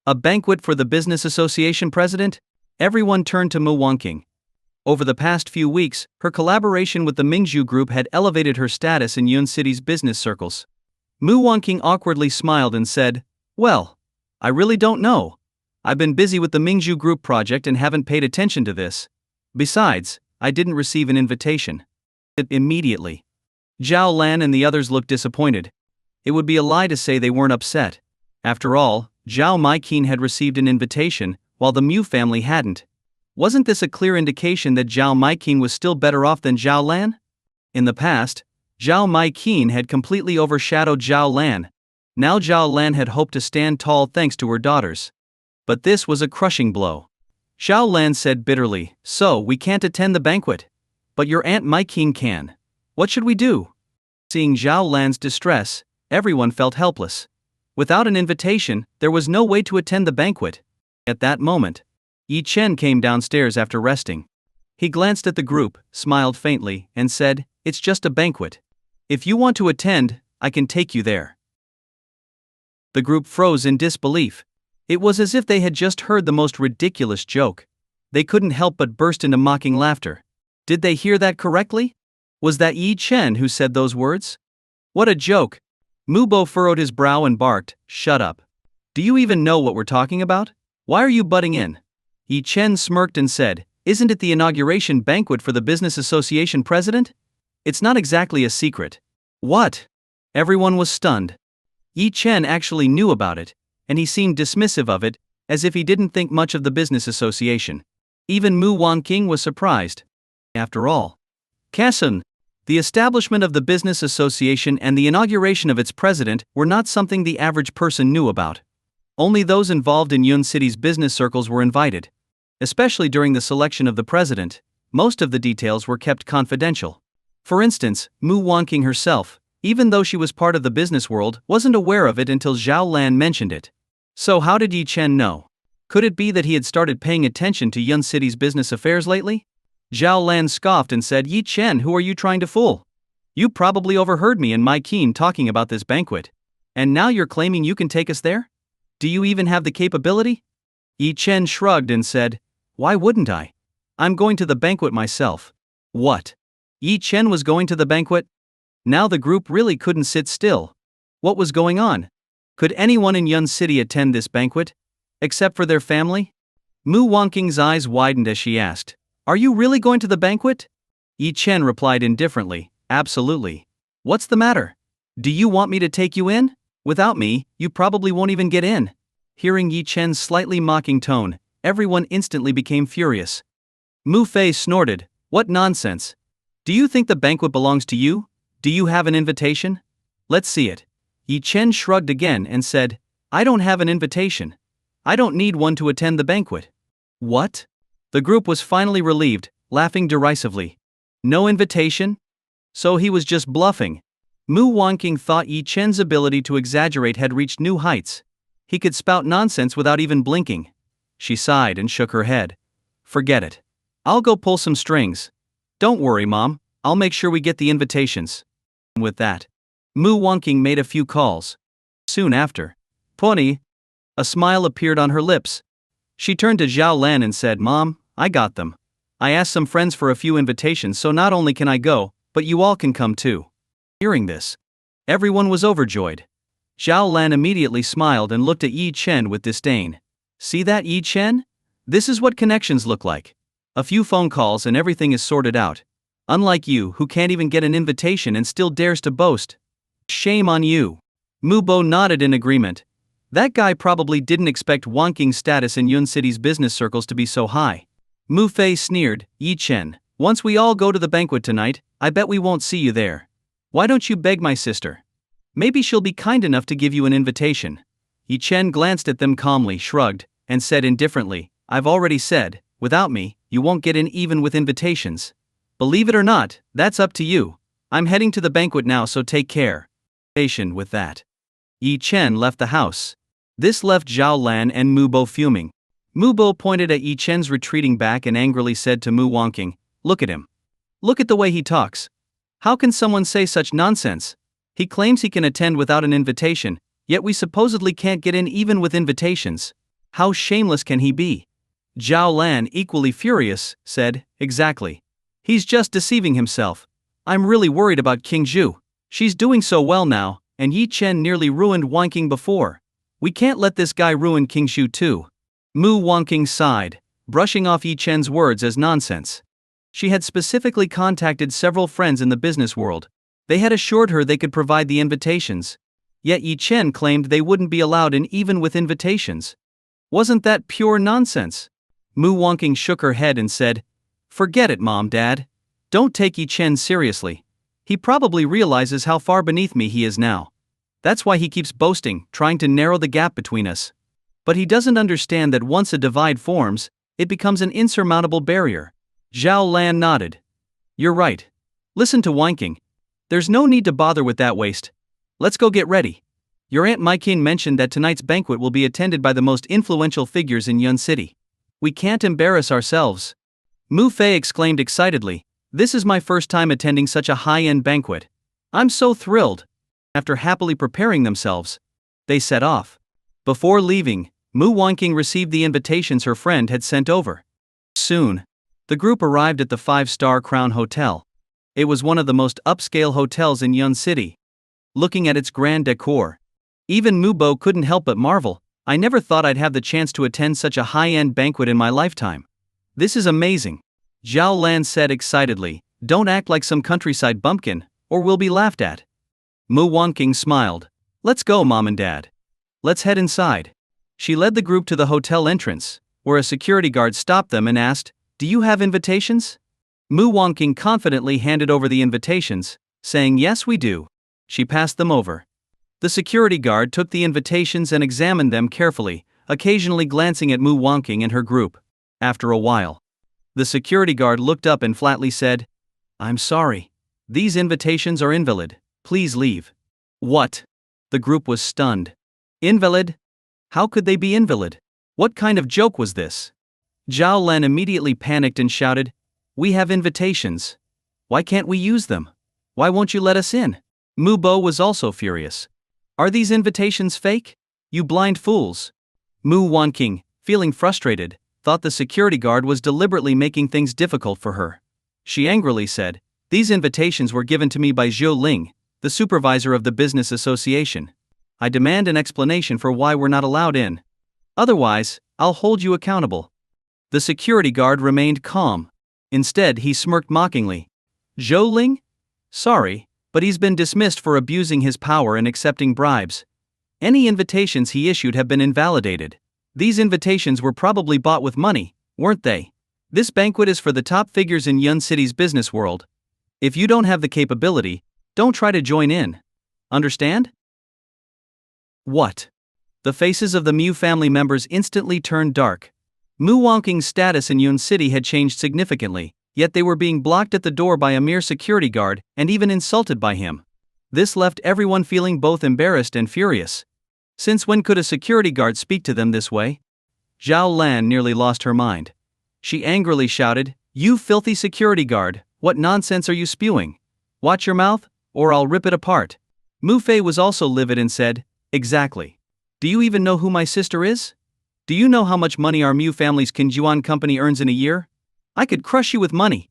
S1: A banquet for the business association president? Everyone turned to Mu Wanqing. Over the past few weeks, her collaboration with the Mingzhu group had elevated her status in Yun City's business circles. Mu Wanqing awkwardly smiled and said, Well, I really don't know. I've been busy with the Mingzhu group project and haven't paid attention to this. Besides, I didn't receive an invitation. Immediately. Zhao Lan and the others looked disappointed. It would be a lie to say they weren't upset. After all, Zhao Maiqin had received an invitation, while the Mu family hadn't. Wasn't this a clear indication that Zhao Maiqin was still better off than Zhao Lan? In the past, Zhao Maiqin had completely overshadowed Zhao Lan. Now Zhao Lan had hoped to stand tall thanks to her daughters. But this was a crushing blow. Zhao Lan said bitterly, So, we can't attend the banquet. But your Aunt Maiqin can. What should we do? Seeing Zhao Lan's distress, everyone felt helpless. Without an invitation, there was no way to attend the banquet. At that moment, Yi Chen came downstairs after resting. He glanced at the group, smiled faintly, and said, It's just a banquet. If you want to attend, I can take you there. The group froze in disbelief. It was as if they had just heard the most ridiculous joke. They couldn't help but burst into mocking laughter. Did they hear that correctly? Was that Yi Chen who said those words? What a joke! Mubo furrowed his brow and barked, Shut up. Do you even know what we're talking about? Why are you butting in? Yi Chen smirked and said, Isn't it the inauguration banquet for the business association president? It's not exactly a secret. What? Everyone was stunned. Yi Chen actually knew about it, and he seemed dismissive of it, as if he didn't think much of the business association. Even Mu Wanqing was surprised. After all, Kasun, the establishment of the business association and the inauguration of its president were not something the average person knew about. Only those involved in Yun City's business circles were invited. Especially during the selection of the president, most of the details were kept confidential. For instance, Mu Wanqing herself, even though she was part of the business world, wasn't aware of it until Zhao Lan mentioned it. So how did Yi Chen know? Could it be that he had started paying attention to Yun City's business affairs lately? Zhao Lan scoffed and said, Yi Chen, who are you trying to fool? You probably overheard me and Maiqin talking about this banquet. And now you're claiming you can take us there? Do you even have the capability? Yi Chen shrugged and said, Why wouldn't I? I'm going to the banquet myself. What? Yi Chen was going to the banquet? Now the group really couldn't sit still. What was going on? Could anyone in Yun City attend this banquet? Except for their family? Mu Wanqing's eyes widened as she asked, Are you really going to the banquet? Yi Chen replied indifferently, Absolutely. What's the matter? Do you want me to take you in? Without me, you probably won't even get in. Hearing Yi Chen's slightly mocking tone, everyone instantly became furious. Mu Fei snorted, What nonsense. Do you think the banquet belongs to you? Do you have an invitation? Let's see it. Yi Chen shrugged again and said, I don't have an invitation. I don't need one to attend the banquet. What? The group was finally relieved, laughing derisively. No invitation? So he was just bluffing. Mu Wanqing thought Yi Chen's ability to exaggerate had reached new heights. He could spout nonsense without even blinking. She sighed and shook her head. Forget it. I'll go pull some strings. Don't worry, Mom, I'll make sure we get the invitations. With that, Mu Wanqing made a few calls. Soon after, Pony. A smile appeared on her lips. She turned to Zhao Lan and said, Mom, I got them. I asked some friends for a few invitations, so not only can I go, but you all can come too. Hearing this, everyone was overjoyed. Zhao Lan immediately smiled and looked at Yi Chen with disdain. See that, Yi Chen? This is what connections look like. A few phone calls and everything is sorted out. Unlike you, who can't even get an invitation and still dares to boast. Shame on you. Mu Bo nodded in agreement. That guy probably didn't expect Wanqing's status in Yun City's business circles to be so high. Mu Fei sneered, Yi Chen, once we all go to the banquet tonight, I bet we won't see you there. Why don't you beg my sister? Maybe she'll be kind enough to give you an invitation. Yi Chen glanced at them calmly, shrugged, and said indifferently, I've already said, without me, you won't get in even with invitations. Believe it or not, that's up to you. I'm heading to the banquet now, so take care. With that, Yi Chen left the house. This left Zhao Lan and Mu Bo fuming. Mu Bo pointed at Yi Chen's retreating back and angrily said to Mu Wanqing, Look at him. Look at the way he talks. How can someone say such nonsense? He claims he can attend without an invitation, yet we supposedly can't get in even with invitations. How shameless can he be? Zhao Lan, equally furious, said, Exactly. He's just deceiving himself. I'm really worried about King Zhu. She's doing so well now, and Yi Chen nearly ruined Wanqing before. We can't let this guy ruin King Zhu too. Mu Wanqing sighed, brushing off Yi Chen's words as nonsense. She had specifically contacted several friends in the business world. They had assured her they could provide the invitations. Yet Yi Chen claimed they wouldn't be allowed in even with invitations. Wasn't that pure nonsense? Mu Wanqing shook her head and said, Forget it, Mom, Dad. Don't take Yi Chen seriously. He probably realizes how far beneath me he is now. That's why he keeps boasting, trying to narrow the gap between us. But he doesn't understand that once a divide forms, it becomes an insurmountable barrier. Zhao Lan nodded. You're right. Listen to Wanqing. There's no need to bother with that waste. Let's go get ready. Your Aunt Maikin mentioned that tonight's banquet will be attended by the most influential figures in Yun City. We can't embarrass ourselves. Mu Fei exclaimed excitedly, This is my first time attending such a high-end banquet. I'm so thrilled. After happily preparing themselves, they set off. Before leaving, Mu Wanqing received the invitations her friend had sent over. Soon, the group arrived at the 5-star Crown Hotel. It was one of the most upscale hotels in Yun City. Looking at its grand decor, even Mu Bo couldn't help but marvel. I never thought I'd have the chance to attend such a high-end banquet in my lifetime. This is amazing. Zhao Lan said excitedly, Don't act like some countryside bumpkin, or we'll be laughed at. Mu Wanqing smiled. Let's go, Mom and Dad. Let's head inside. She led the group to the hotel entrance, where a security guard stopped them and asked, Do you have invitations? Mu Wanqing confidently handed over the invitations, saying, Yes, we do. She passed them over. The security guard took the invitations and examined them carefully, occasionally glancing at Mu Wanqing and her group. After a while, the security guard looked up and flatly said, I'm sorry. These invitations are invalid. Please leave. What? The group was stunned. Invalid? How could they be invalid? What kind of joke was this? Zhao Lan immediately panicked and shouted, We have invitations. Why can't we use them? Why won't you let us in? Mu Bo was also furious. Are these invitations fake? You blind fools. Mu Wanqing, feeling frustrated, thought the security guard was deliberately making things difficult for her. She angrily said, These invitations were given to me by Zhou Ling, the supervisor of the business association. I demand an explanation for why we're not allowed in. Otherwise, I'll hold you accountable. The security guard remained calm. Instead, he smirked mockingly. Zhou Ling? Sorry, but he's been dismissed for abusing his power and accepting bribes. Any invitations he issued have been invalidated. These invitations were probably bought with money, weren't they? This banquet is for the top figures in Yun City's business world. If you don't have the capability, don't try to join in. Understand? What? The faces of the Mu family members instantly turned dark. Mu Wangqing's status in Yun City had changed significantly, yet they were being blocked at the door by a mere security guard and even insulted by him. This left everyone feeling both embarrassed and furious. Since when could a security guard speak to them this way? Zhao Lan nearly lost her mind. She angrily shouted, "You filthy security guard, what nonsense are you spewing? Watch your mouth, or I'll rip it apart." Mu Fei was also livid and said, "Exactly. Do you even know who my sister is? Do you know how much money our Mu family's Qinjuan company earns in a year? I could crush you with money."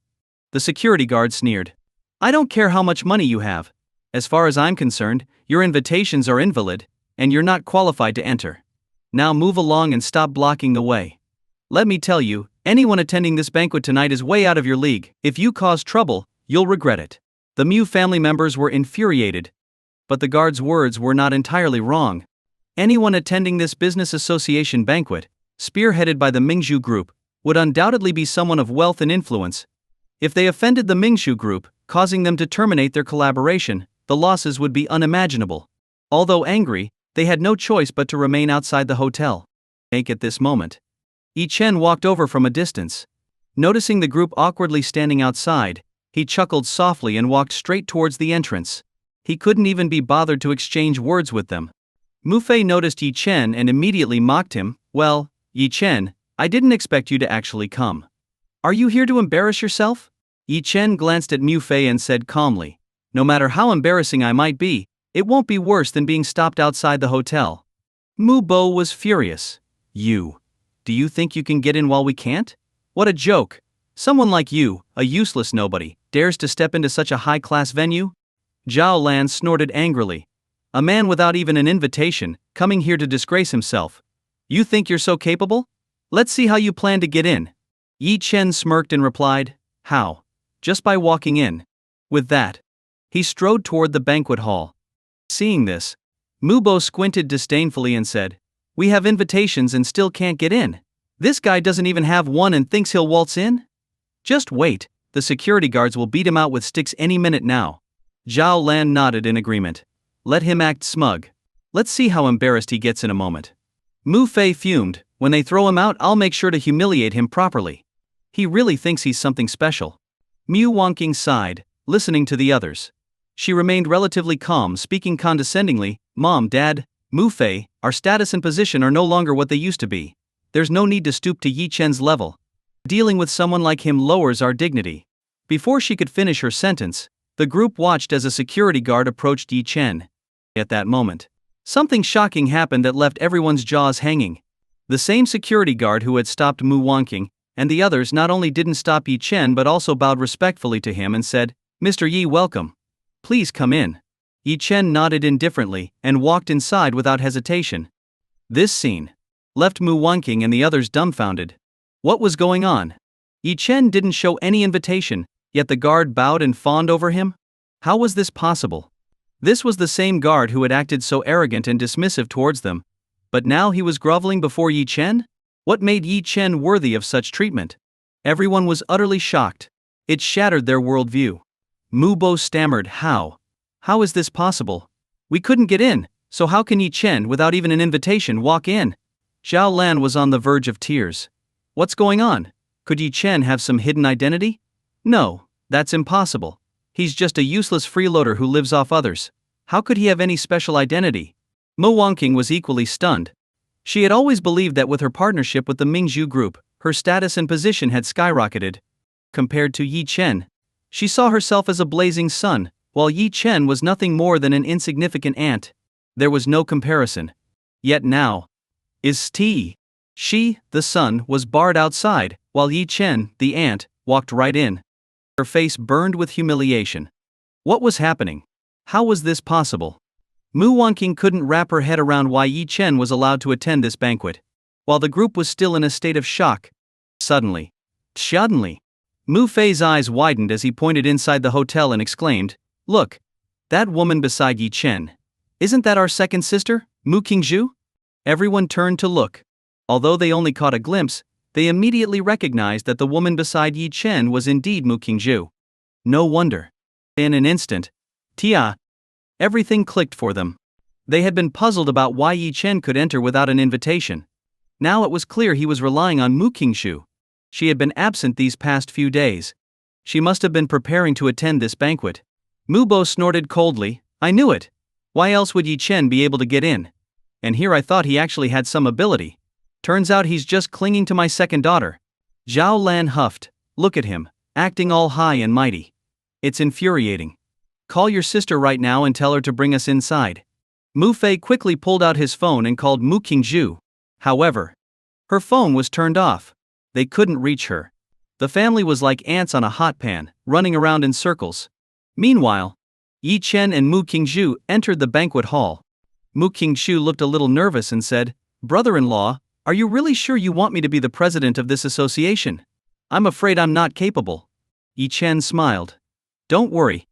S1: The security guard sneered. "I don't care how much money you have. As far as I'm concerned, your invitations are invalid, and you're not qualified to enter. Now move along and stop blocking the way. Let me tell you, anyone attending this banquet tonight is way out of your league. If you cause trouble, you'll regret it." The Mu family members were infuriated. But the guard's words were not entirely wrong. Anyone attending this business association banquet, spearheaded by the Mingzhu group, would undoubtedly be someone of wealth and influence. If they offended the Mingzhu group, causing them to terminate their collaboration, the losses would be unimaginable. Although angry, they had no choice but to remain outside the hotel. At this moment, Yi Chen walked over from a distance. Noticing the group awkwardly standing outside, he chuckled softly and walked straight towards the entrance. He couldn't even be bothered to exchange words with them. Mu Fei noticed Yi Chen and immediately mocked him. "Well, Yi Chen, I didn't expect you to actually come. Are you here to embarrass yourself?" Yi Chen glanced at Mu Fei and said calmly, "No matter how embarrassing I might be, it won't be worse than being stopped outside the hotel." Mu Bo was furious. Do you think you can get in while we can't? What a joke. Someone like you, a useless nobody, dares to step into such a high-class venue?" Zhao Lan snorted angrily. "A man without even an invitation, coming here to disgrace himself. You think you're so capable? Let's see how you plan to get in." Yi Chen smirked and replied, "How? Just by walking in." With that, he strode toward the banquet hall. Seeing this, Mu Bo squinted disdainfully and said, "We have invitations and still can't get in. This guy doesn't even have one and thinks he'll waltz in? Just wait, the security guards will beat him out with sticks any minute now." Zhao Lan nodded in agreement. "Let him act smug. Let's see how embarrassed he gets in a moment." Mu Fei fumed, "When they throw him out, I'll make sure to humiliate him properly. He really thinks he's something special." Mu Wangqing sighed, listening to the others. She remained relatively calm, speaking condescendingly, "Mom, Dad, Mu Fei, our status and position are no longer what they used to be. There's no need to stoop to Yi Chen's level. Dealing with someone like him lowers our dignity." Before she could finish her sentence, the group watched as a security guard approached Yi Chen. At that moment, something shocking happened that left everyone's jaws hanging. The same security guard who had stopped Mu Wangqing and the others not only didn't stop Yi Chen but also bowed respectfully to him and said, "Mr. Yi, welcome. Please come in." Yi Chen nodded indifferently and walked inside without hesitation. This scene left Mu Wangqing and the others dumbfounded. What was going on? Yi Chen didn't show any invitation, yet the guard bowed and fawned over him? How was this possible? This was the same guard who had acted so arrogant and dismissive towards them. But now he was groveling before Yi Chen? What made Yi Chen worthy of such treatment? Everyone was utterly shocked. It shattered their worldview. Mu Bo stammered, How? How is this possible? We couldn't get in, so how can Yi Chen, without even an invitation, walk in?" Zhao Lan was on the verge of tears. What's going on? Could Yi Chen have some hidden identity? No, that's impossible. He's just a useless freeloader who lives off others. How could he have any special identity? Mu Wangqing was equally stunned. She had always believed that with her partnership with the Mingzhu group, her status and position had skyrocketed. Compared to Yi Chen, she saw herself as a blazing sun, while Yi Chen was nothing more than an insignificant ant. There was no comparison. Yet now, she, the sun, was barred outside, while Yi Chen, the ant, walked right in. Her face burned with humiliation. What was happening? How was this possible? Mu Wangqing couldn't wrap her head around why Yi Chen was allowed to attend this banquet, while the group was still in a state of shock. Suddenly, Mu Fei's eyes widened as he pointed inside the hotel and exclaimed, "Look, that woman beside Yi Chen. Isn't that our second sister, Mu Qingzhu?" Everyone turned to look. Although they only caught a glimpse, they immediately recognized that the woman beside Yi Chen was indeed Mu Qingzhu. No wonder. In an instant, everything clicked for them. They had been puzzled about why Yi Chen could enter without an invitation. Now it was clear he was relying on Mu Qingzhu. She had been absent these past few days. She must have been preparing to attend this banquet. Mu Bo snorted coldly, I knew it. Why else would Yi Chen be able to get in? And here I thought he actually had some ability. Turns out he's just clinging to my second daughter. Zhao Lan huffed, look at him, acting all high and mighty. It's infuriating. Call your sister right now and tell her to bring us inside. Mu Fei quickly pulled out his phone and called Mu Qingzhu. However, her phone was turned off. They couldn't reach her. The family was like ants on a hot pan, running around in circles. Meanwhile, Yi Chen and Mu Qingzhu entered the banquet hall. Mu Qingzhu looked a little nervous and said, Brother-in-law, are you really sure you want me to be the president of this association? I'm afraid I'm not capable. Yi Chen smiled. Don't worry.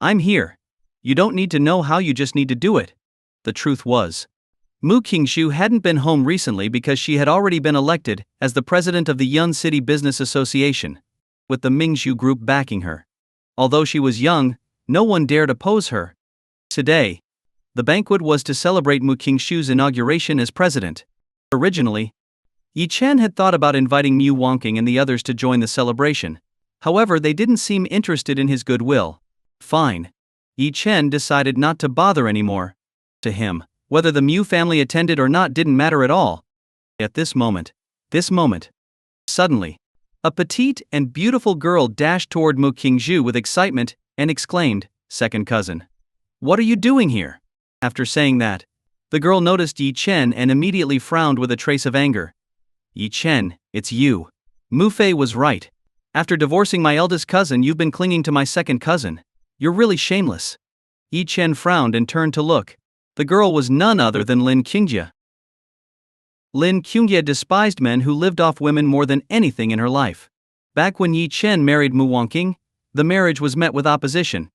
S1: I'm here. You don't need to know how, you just need to do it. The truth was, Mu Qingzhu hadn't been home recently because she had already been elected as the president of the Yun City Business Association, with the Mingzhu group backing her. Although she was young, no one dared oppose her. Today, the banquet was to celebrate Mu Qingzhu's inauguration as president. Originally, Yi Chen had thought about inviting Mu Wangqing and the others to join the celebration. However, they didn't seem interested in his goodwill. Fine. Yi Chen decided not to bother anymore. To him, whether the Mu family attended or not didn't matter at all. At this moment, suddenly, a petite and beautiful girl dashed toward Mu Qingzhu with excitement and exclaimed, Second cousin. What are you doing here? After saying that, the girl noticed Yi Chen and immediately frowned with a trace of anger. Yi Chen, it's you. Mu Fei was right. After divorcing my eldest cousin, you've been clinging to my second cousin. You're really shameless. Yi Chen frowned and turned to look. The girl was none other than Lin Qingye. Lin Qingye despised men who lived off women more than anything in her life. Back when Yi Chen married Mu Wangqing, the marriage was met with opposition.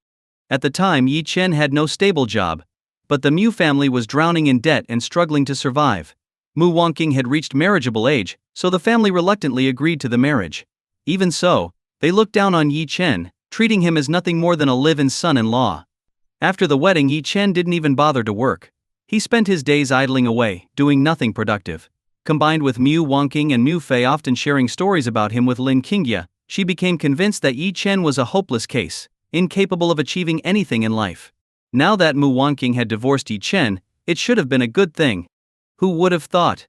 S1: At the time, Yi Chen had no stable job, but the Mu family was drowning in debt and struggling to survive. Mu Wangqing had reached marriageable age, so the family reluctantly agreed to the marriage. Even so, they looked down on Yi Chen, treating him as nothing more than a live-in son-in-law. After the wedding, Yi Chen didn't even bother to work. He spent his days idling away, doing nothing productive. Combined with Mu Wangqing and Mu Fei often sharing stories about him with Lin Qingye, she became convinced that Yi Chen was a hopeless case, incapable of achieving anything in life. Now that Mu Wangqing had divorced Yi Chen, it should have been a good thing. Who would have thought?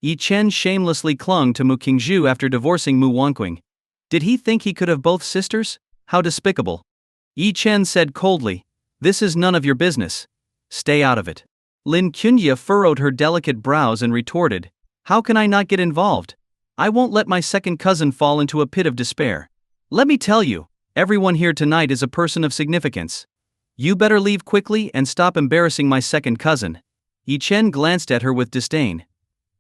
S1: Yi Chen shamelessly clung to Mu Qingzhu after divorcing Mu Wangqing. Did he think he could have both sisters? How despicable. Yi Chen said coldly, This is none of your business. Stay out of it. Lin Qingye furrowed her delicate brows and retorted, How can I not get involved? I won't let my second cousin fall into a pit of despair. Let me tell you, everyone here tonight is a person of significance. You better leave quickly and stop embarrassing my second cousin. Yi Chen glanced at her with disdain.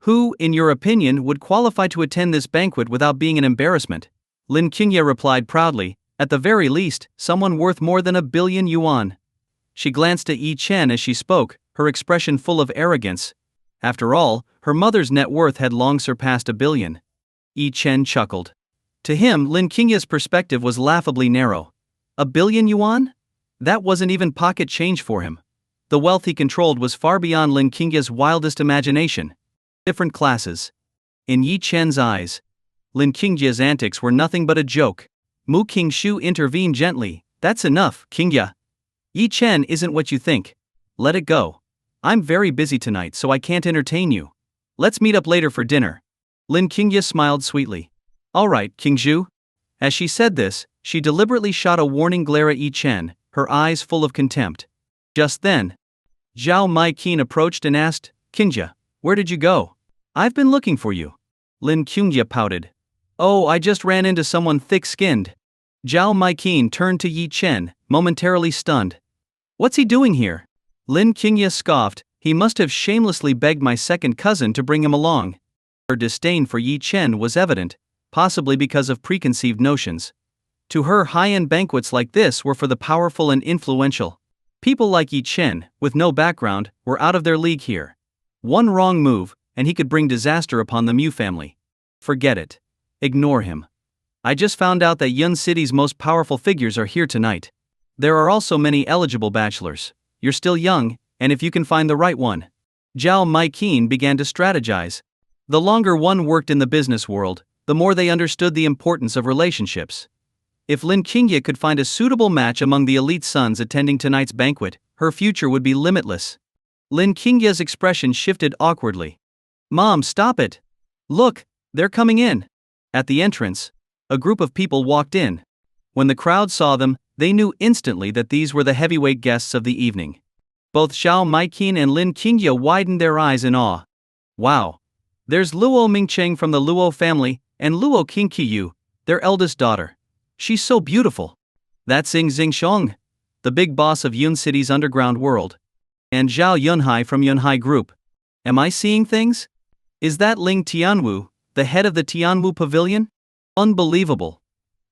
S1: Who, in your opinion, would qualify to attend this banquet without being an embarrassment? Lin Qingye replied proudly, At the very least, someone worth more than 1 billion yuan. She glanced at Yi Chen as she spoke, her expression full of arrogance. After all, her mother's net worth had long surpassed 1 billion. Yi Chen chuckled. To him, Lin Qingye's perspective was laughably narrow. 1 billion yuan? That wasn't even pocket change for him. The wealth he controlled was far beyond Lin Qingye's wildest imagination. Different classes. In Yi Chen's eyes, Lin Qingye's antics were nothing but a joke. Mu Qingzhu intervened gently. That's enough, Qingye. Yi Chen isn't what you think. Let it go. I'm very busy tonight, so I can't entertain you. Let's meet up later for dinner. Lin Qingye smiled sweetly. All right, Qingzhu. As she said this, she deliberately shot a warning glare at Yi Chen, her eyes full of contempt. Just then, Zhao Maiqin approached and asked, Qingye, where did you go? I've been looking for you. Lin Qingye pouted. Oh, I just ran into someone thick-skinned. Zhao Maiqin turned to Yi Chen, momentarily stunned. What's he doing here? Lin Qingye scoffed, he must have shamelessly begged my second cousin to bring him along. Her disdain for Yi Chen was evident, possibly because of preconceived notions. To her, high-end banquets like this were for the powerful and influential. People like Yi Chen, with no background, were out of their league here. One wrong move, and he could bring disaster upon the Mu family. Forget it. Ignore him. I just found out that Yun City's most powerful figures are here tonight. There are also many eligible bachelors. You're still young, and if you can find the right one. Zhao Maiqin began to strategize. The longer one worked in the business world, the more they understood the importance of relationships. If Lin Qingye could find a suitable match among the elite sons attending tonight's banquet, her future would be limitless. Lin Qingye's expression shifted awkwardly. Mom, stop it! Look, they're coming in. At the entrance, a group of people walked in. When the crowd saw them, they knew instantly that these were the heavyweight guests of the evening. Both Zhao Maiqin and Lin Qingye widened their eyes in awe. Wow! There's Luo Mingcheng from the Luo family, and Luo Qingqiyu, their eldest daughter. She's so beautiful. That's Xing Xingxiong, the big boss of Yun City's underground world. And Zhao Yunhai from Yunhai Group. Am I seeing things? Is that Ling Tianwu, the head of the Tianwu Pavilion? Unbelievable.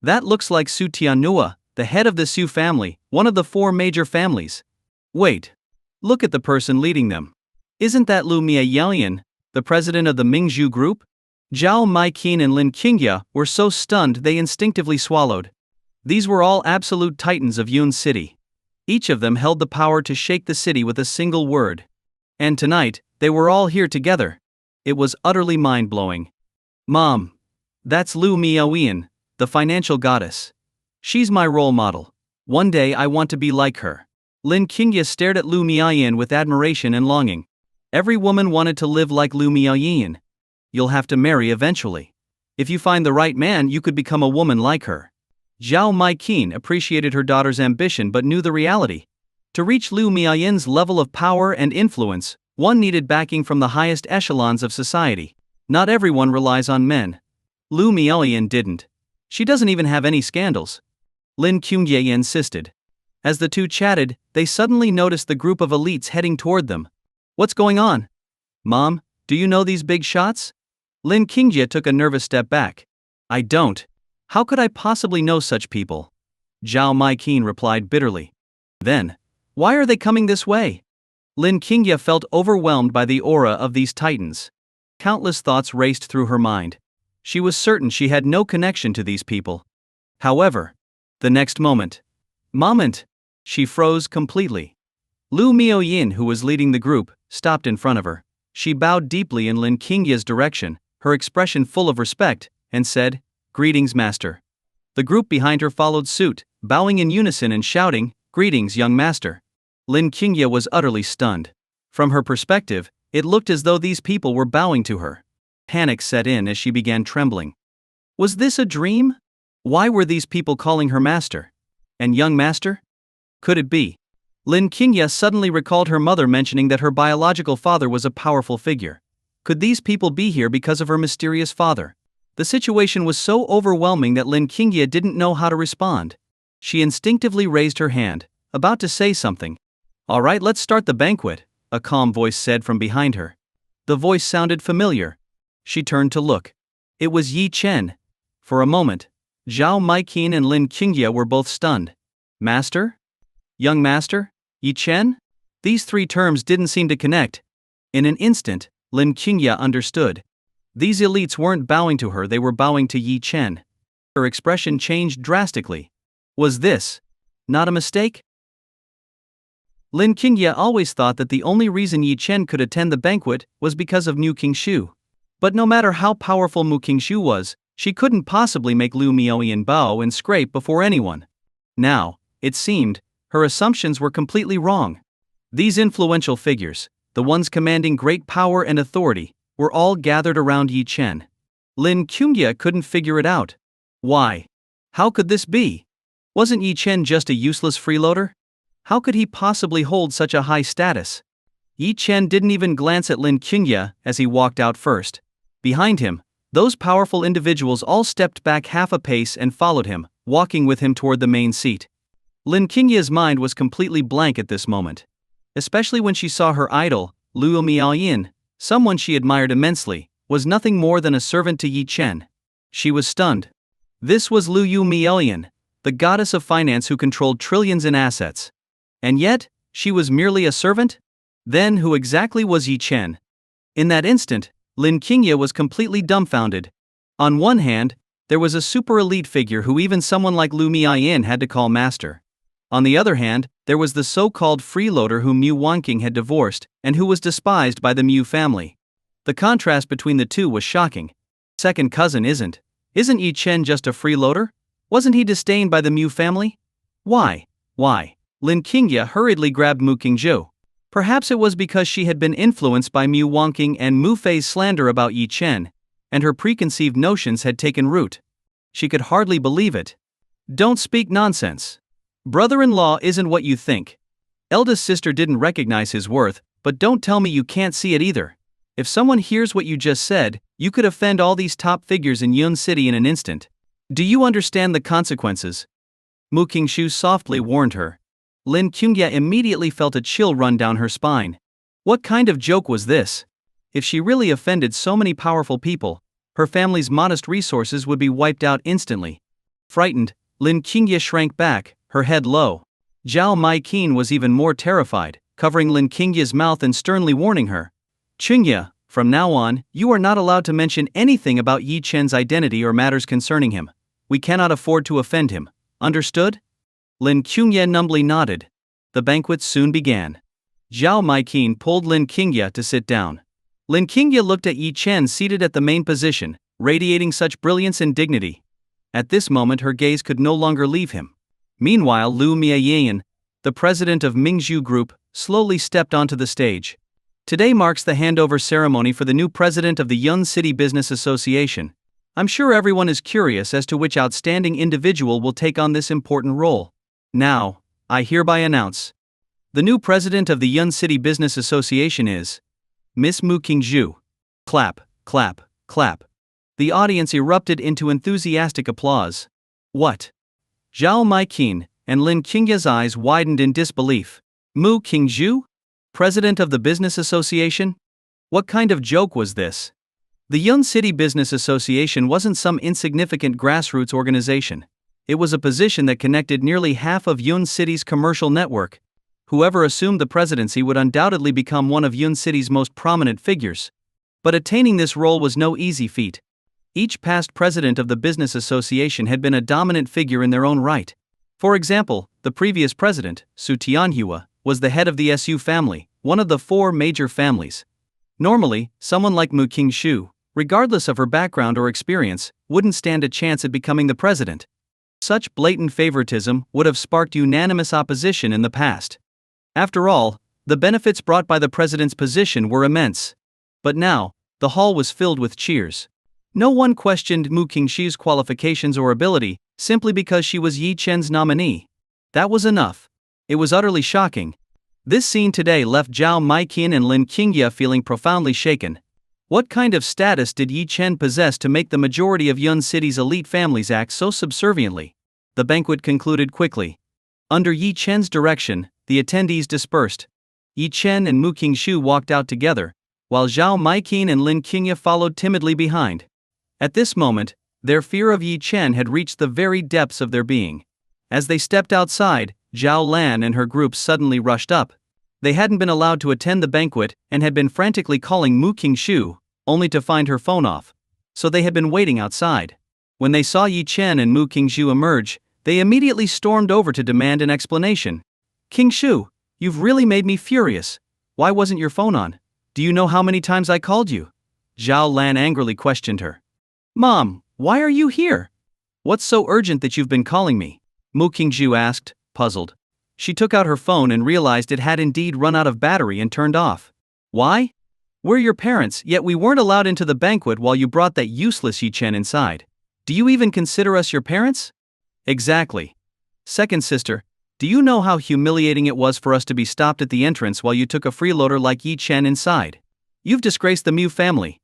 S1: That looks like Su Tianhua, the head of the Su family, one of the 4 major families. Wait. Look at the person leading them. Isn't that Lu Miaoyan, the president of the Mingzhu Group? Zhao Maiqin and Lin Qingye were so stunned they instinctively swallowed. These were all absolute titans of Yun City. Each of them held the power to shake the city with a single word. And tonight, they were all here together. It was utterly mind-blowing. Mom. That's Lu Miaoyan, the financial goddess. She's my role model. One day I want to be like her. Lin Qingye stared at Lu Miaoyan with admiration and longing. Every woman wanted to live like Lu Miaoyan. You'll have to marry eventually. If you find the right man, you could become a woman like her. Zhao Maiqin appreciated her daughter's ambition but knew the reality. To reach Lu Miaoyan's level of power and influence, one needed backing from the highest echelons of society. Not everyone relies on men. Lu Miaoyan didn't. She doesn't even have any scandals. Lin Qingye insisted. As the two chatted, they suddenly noticed the group of elites heading toward them. What's going on? Mom, do you know these big shots? Lin Qingye took a nervous step back. I don't. How could I possibly know such people? Zhao Maiqin replied bitterly. Then, why are they coming this way? Lin Qingye felt overwhelmed by the aura of these titans. Countless thoughts raced through her mind. She was certain she had no connection to these people. However, the next moment, she froze completely. Lu Miaoyan, who was leading the group, stopped in front of her. She bowed deeply in Lin Qingye's direction, her expression full of respect, and said, "Greetings, master." The group behind her followed suit, bowing in unison and shouting, "Greetings, young master." Lin Qingye was utterly stunned. From her perspective, it looked as though these people were bowing to her. Panic set in as she began trembling. Was this a dream? Why were these people calling her master? And young master? Could it be? Lin Qingye suddenly recalled her mother mentioning that her biological father was a powerful figure. Could these people be here because of her mysterious father? The situation was so overwhelming that Lin Qingye didn't know how to respond. She instinctively raised her hand, about to say something. "All right, let's start the banquet," a calm voice said from behind her. The voice sounded familiar. She turned to look. It was Yi Chen. For a moment, Zhao Maiqin and Lin Qingye were both stunned. Master? Young master? Yi Chen? These 3 terms didn't seem to connect. In an instant, Lin Qingye understood. These elites weren't bowing to her, they were bowing to Yi Chen. Her expression changed drastically. Was this not a mistake? Lin Qingye always thought that the only reason Yi Chen could attend the banquet was because of Mu Qingshu. But no matter how powerful Mu Qingshu was, she couldn't possibly make Lu Miaoyan bow and scrape before anyone. Now, it seemed, her assumptions were completely wrong. These influential figures, the ones commanding great power and authority, were all gathered around Yi Chen. Lin Qingye couldn't figure it out. Why? How could this be? Wasn't Yi Chen just a useless freeloader? How could he possibly hold such a high status? Yi Chen didn't even glance at Lin Qingye as he walked out first. Behind him, those powerful individuals all stepped back half a pace and followed him, walking with him toward the main seat. Lin Qingye's mind was completely blank at this moment. Especially when she saw her idol, Lu Miaoyan, someone she admired immensely, was nothing more than a servant to Yi Chen. She was stunned. This was Lu Miaoyan, the goddess of finance who controlled trillions in assets. And yet, she was merely a servant? Then who exactly was Yi Chen? In that instant, Lin Qingye was completely dumbfounded. On one hand, there was a super elite figure who even someone like Lu Miayin had to call master. On the other hand, there was the so-called freeloader whom Mu Wanqing had divorced, and who was despised by the Mu family. The contrast between the two was shocking. Second cousin isn't Yi Chen just a freeloader? Wasn't he disdained by the Mu family? Why? Lin Qingye hurriedly grabbed Mu Qingzhou. Perhaps it was because she had been influenced by Mu Wanqing and Mu Fei's slander about Yi Chen, and her preconceived notions had taken root. She could hardly believe it. Don't speak nonsense. Brother-in-law isn't what you think. Eldest sister didn't recognize his worth, but don't tell me you can't see it either. If someone hears what you just said, you could offend all these top figures in Yun City in an instant. Do you understand the consequences? Mu Qingshu softly warned her. Lin Qingye immediately felt a chill run down her spine. What kind of joke was this? If she really offended so many powerful people, her family's modest resources would be wiped out instantly. Frightened, Lin Qingye shrank back, her head low. Zhao Maiqin was even more terrified, covering Lin Qingye's mouth and sternly warning her. Qingye, from now on, you are not allowed to mention anything about Yi Chen's identity or matters concerning him. We cannot afford to offend him. Understood? Lin Qingye numbly nodded. The banquet soon began. Zhao Maiqin pulled Lin Qingye to sit down. Lin Qingye looked at Yi Chen seated at the main position, radiating such brilliance and dignity. At this moment her gaze could no longer leave him. Meanwhile Lu Miayin, the president of Mingzhu Group, slowly stepped onto the stage. Today marks the handover ceremony for the new president of the Yun City Business Association. I'm sure everyone is curious as to which outstanding individual will take on this important role. Now, I hereby announce. The new president of the Yun City Business Association is Miss Mu Qingzhou. Clap, clap, clap. The audience erupted into enthusiastic applause. What? Zhao Maiqin and Lin Qingye's eyes widened in disbelief. Mu Qingzhou? President of the Business Association? What kind of joke was this? The Yun City Business Association wasn't some insignificant grassroots organization. It was a position that connected nearly half of Yun City's commercial network. Whoever assumed the presidency would undoubtedly become one of Yun City's most prominent figures. But attaining this role was no easy feat. Each past president of the business association had been a dominant figure in their own right. For example, the previous president, Su Tianhua, was the head of the Su family, one of the four major families. Normally, someone like Mu Qingshu, regardless of her background or experience, wouldn't stand a chance at becoming the president. Such blatant favoritism would have sparked unanimous opposition in the past. After all, the benefits brought by the president's position were immense. But now, the hall was filled with cheers. No one questioned Mu Qingshu's qualifications or ability, simply because she was Yi Chen's nominee. That was enough. It was utterly shocking. This scene today left Zhao Maiqin and Lin Qingye feeling profoundly shaken. What kind of status did Yi Chen possess to make the majority of Yun City's elite families act so subserviently? The banquet concluded quickly. Under Yi Chen's direction, the attendees dispersed. Yi Chen and Mu Qingshu walked out together, while Zhao Maiqin and Lin Qingye followed timidly behind. At this moment, their fear of Yi Chen had reached the very depths of their being. As they stepped outside, Zhao Lan and her group suddenly rushed up. They hadn't been allowed to attend the banquet and had been frantically calling Mu Qingshu, only to find her phone off. So they had been waiting outside. When they saw Yi Chen and Mu Qingshu emerge, they immediately stormed over to demand an explanation. Qingshu, you've really made me furious. Why wasn't your phone on? Do you know how many times I called you? Zhao Lan angrily questioned her. Mom, why are you here? What's so urgent that you've been calling me? Mu Qingshu asked, puzzled. She took out her phone and realized it had indeed run out of battery and turned off. Why? We're your parents, yet we weren't allowed into the banquet while you brought that useless Yi Chen inside. Do you even consider us your parents? Exactly. Second sister, do you know how humiliating it was for us to be stopped at the entrance while you took a freeloader like Yi Chen inside? You've disgraced the Mu family.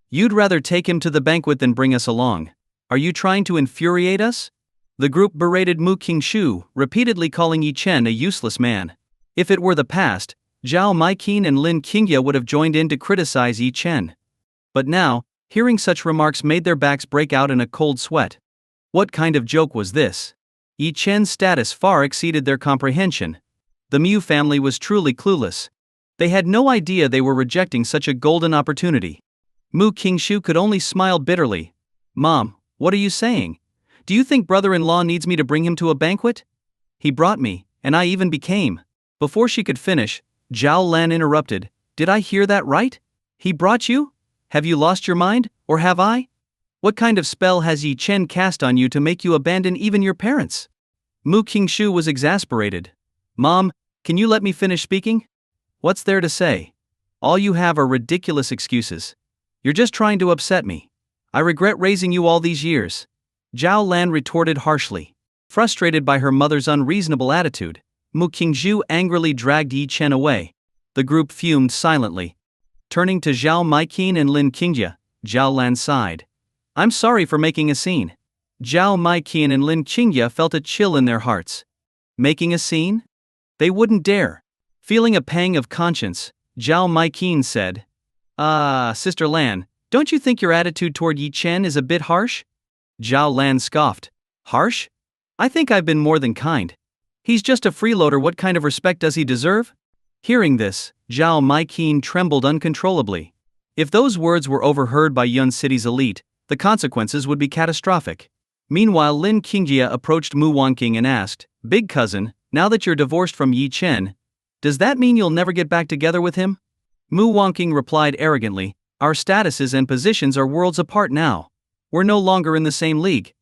S1: You'd rather take him to the banquet than bring us along. Are you trying to infuriate us? The group berated Mu Qingshu, repeatedly calling Yi Chen a useless man. If it were the past, Zhao Maiqin and Lin Qingye would have joined in to criticize Yi Chen. But now, hearing such remarks made their backs break out in a cold sweat. What kind of joke was this? Yi Chen's status far exceeded their comprehension. The Mu family was truly clueless. They had no idea they were rejecting such a golden opportunity. Mu Qingshu could only smile bitterly. Mom, what are you saying? Do you think brother-in-law needs me to bring him to a banquet? He brought me, and I even became. Before she could finish, Zhao Lan interrupted. Did I hear that right? He brought you? Have you lost your mind, or have I? What kind of spell has Yi Chen cast on you to make you abandon even your parents? Mu Qingshu was exasperated. Mom, can you let me finish speaking? What's there to say? All you have are ridiculous excuses. You're just trying to upset me. I regret raising you all these years. Zhao Lan retorted harshly. Frustrated by her mother's unreasonable attitude, Mu Qingshu angrily dragged Yi Chen away. The group fumed silently. Turning to Zhao Maiqin and Lin Qingye, Zhao Lan sighed. I'm sorry for making a scene. Zhao Maiqin and Lin Qingye felt a chill in their hearts. Making a scene? They wouldn't dare. Feeling a pang of conscience, Zhao Maiqin said, Sister Lan, don't you think your attitude toward Yi Chen is a bit harsh? Zhao Lan scoffed. Harsh? I think I've been more than kind. He's just a freeloader, what kind of respect does he deserve? Hearing this, Zhao Maiqin trembled uncontrollably. If those words were overheard by Yun City's elite, the consequences would be catastrophic. Meanwhile, Lin Qingye approached Mu Wanqing and asked, Big cousin, now that you're divorced from Yi Chen, does that mean you'll never get back together with him? Mu Wanqing replied arrogantly, Our statuses and positions are worlds apart now. We're no longer in the same league.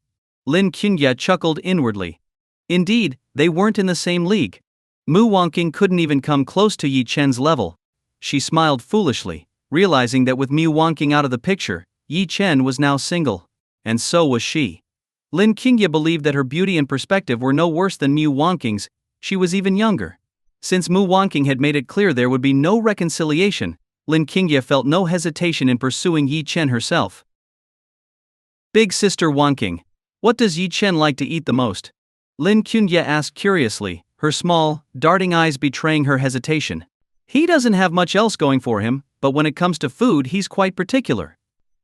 S1: Lin Qingye chuckled inwardly. Indeed, they weren't in the same league. Mu Wanqing couldn't even come close to Yi Chen's level. She smiled foolishly, realizing that with Mu Wanqing out of the picture, Yi Chen was now single. And so was she. Lin Qingye believed that her beauty and perspective were no worse than Mu Wanqing's. She was even younger. Since Mu Wanqing had made it clear there would be no reconciliation, Lin Qingye felt no hesitation in pursuing Yi Chen herself. Big sister Wanqing, what does Yi Chen like to eat the most? Lin Qingye asked curiously, her small, darting eyes betraying her hesitation. He doesn't have much else going for him, but when it comes to food he's quite particular.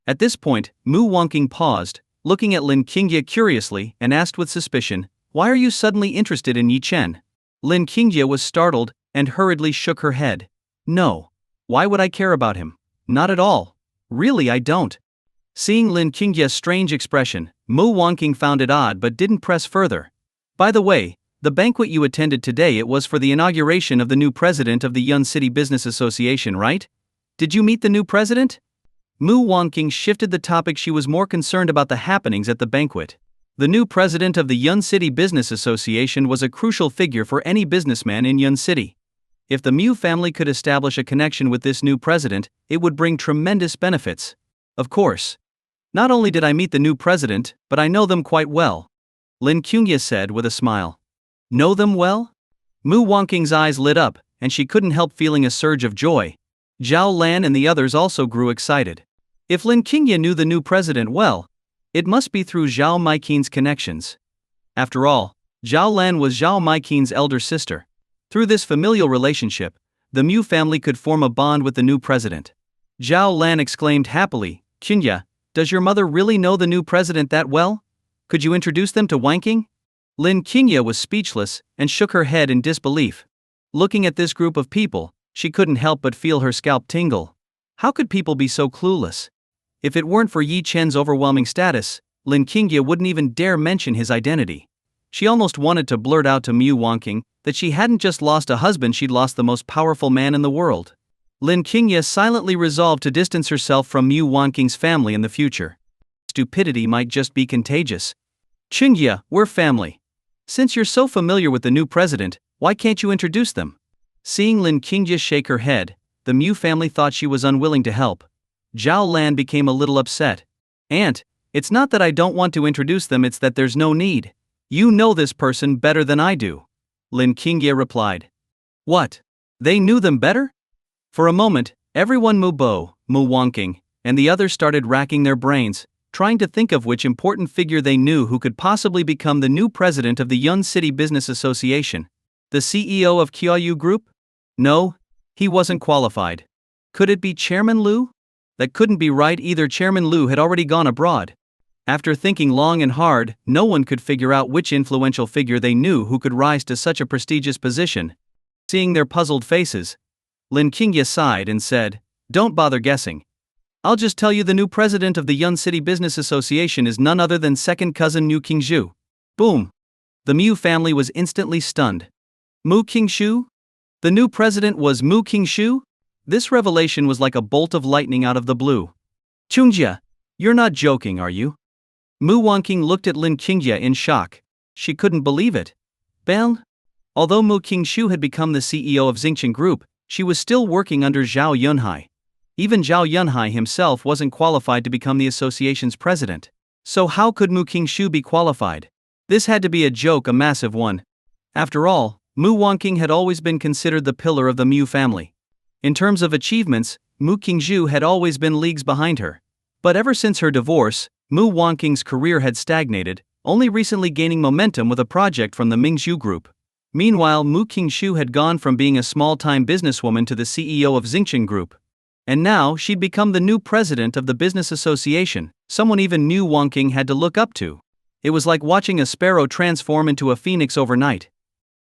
S1: At this point, Mu Wanqing paused, looking at Lin Qingye curiously, and asked with suspicion, Why are you suddenly interested in Yi Chen? Lin Qingye was startled, and hurriedly shook her head. No. Why would I care about him? Not at all. Really, I don't. Seeing Lin Qingye's strange expression, Mu Wanqing found it odd but didn't press further. By the way, the banquet you attended today, it was for the inauguration of the new president of the Yun City Business Association, right? Did you meet the new president? Mu Wanqing shifted the topic. She was more concerned about the happenings at the banquet. The new president of the Yun City Business Association was a crucial figure for any businessman in Yun City. If the Mu family could establish a connection with this new president, it would bring tremendous benefits. Of course. Not only did I meet the new president, but I know them quite well. Lin Qingye said with a smile. Know them well? Mu Wanqing's eyes lit up, and she couldn't help feeling a surge of joy. Zhao Lan and the others also grew excited. If Lin Qingye knew the new president well, it must be through Zhao Maiqin's connections. After all, Zhao Lan was Zhao Maiqin's elder sister. Through this familial relationship, the Mu family could form a bond with the new president. Zhao Lan exclaimed happily, Qingye, does your mother really know the new president that well? Could you introduce them to Wanqing? Lin Qingye was speechless and shook her head in disbelief. Looking at this group of people, she couldn't help but feel her scalp tingle. How could people be so clueless? If it weren't for Yi Chen's overwhelming status, Lin Qingye wouldn't even dare mention his identity. She almost wanted to blurt out to Mu Wanqing that she hadn't just lost a husband, she'd lost the most powerful man in the world. Lin Qingye silently resolved to distance herself from Mu Wanqing's family in the future. Stupidity might just be contagious. Qingye, we're family. Since you're so familiar with the new president, why can't you introduce them? Seeing Lin Qingye shake her head, the Mu family thought she was unwilling to help. Zhao Lan became a little upset. Aunt, it's not that I don't want to introduce them, it's that there's no need. You know this person better than I do. Lin Qingye replied. What? They knew them better? For a moment, everyone Mu Wanqing, and the others started racking their brains, trying to think of which important figure they knew who could possibly become the new president of the Yun City Business Association. The CEO of Qiaoyu Group? No, he wasn't qualified. Could it be Chairman Liu? That couldn't be right either. Chairman Liu had already gone abroad. After thinking long and hard, no one could figure out which influential figure they knew who could rise to such a prestigious position. Seeing their puzzled faces, Lin Qingye sighed and said, Don't bother guessing. I'll just tell you the new president of the Yun City Business Association is none other than second cousin Mu Qingzhu. Boom! The Mu family was instantly stunned. Mu Qingzhu? The new president was Mu Qingzhu? This revelation was like a bolt of lightning out of the blue. Qingjia, you're not joking, are you? Mu Wanqing looked at Lin Qingjia in shock. She couldn't believe it. Ben? Although Mu Qingzhu had become the CEO of Xingqian Group, she was still working under Zhao Yunhai. Even Zhao Yunhai himself wasn't qualified to become the association's president. So how could Mu Qingzhu be qualified? This had to be a joke, a massive one. After all, Mu Wanqing had always been considered the pillar of the Mu family. In terms of achievements, Mu Qingzhu had always been leagues behind her. But ever since her divorce, Mu Wanqing's career had stagnated, only recently gaining momentum with a project from the Mingzhu Group. Meanwhile, Mu Qingzhu had gone from being a small-time businesswoman to the CEO of Xingqian Group. And now she'd become the new president of the business association, someone even Mu Wanqing had to look up to. It was like watching a sparrow transform into a phoenix overnight.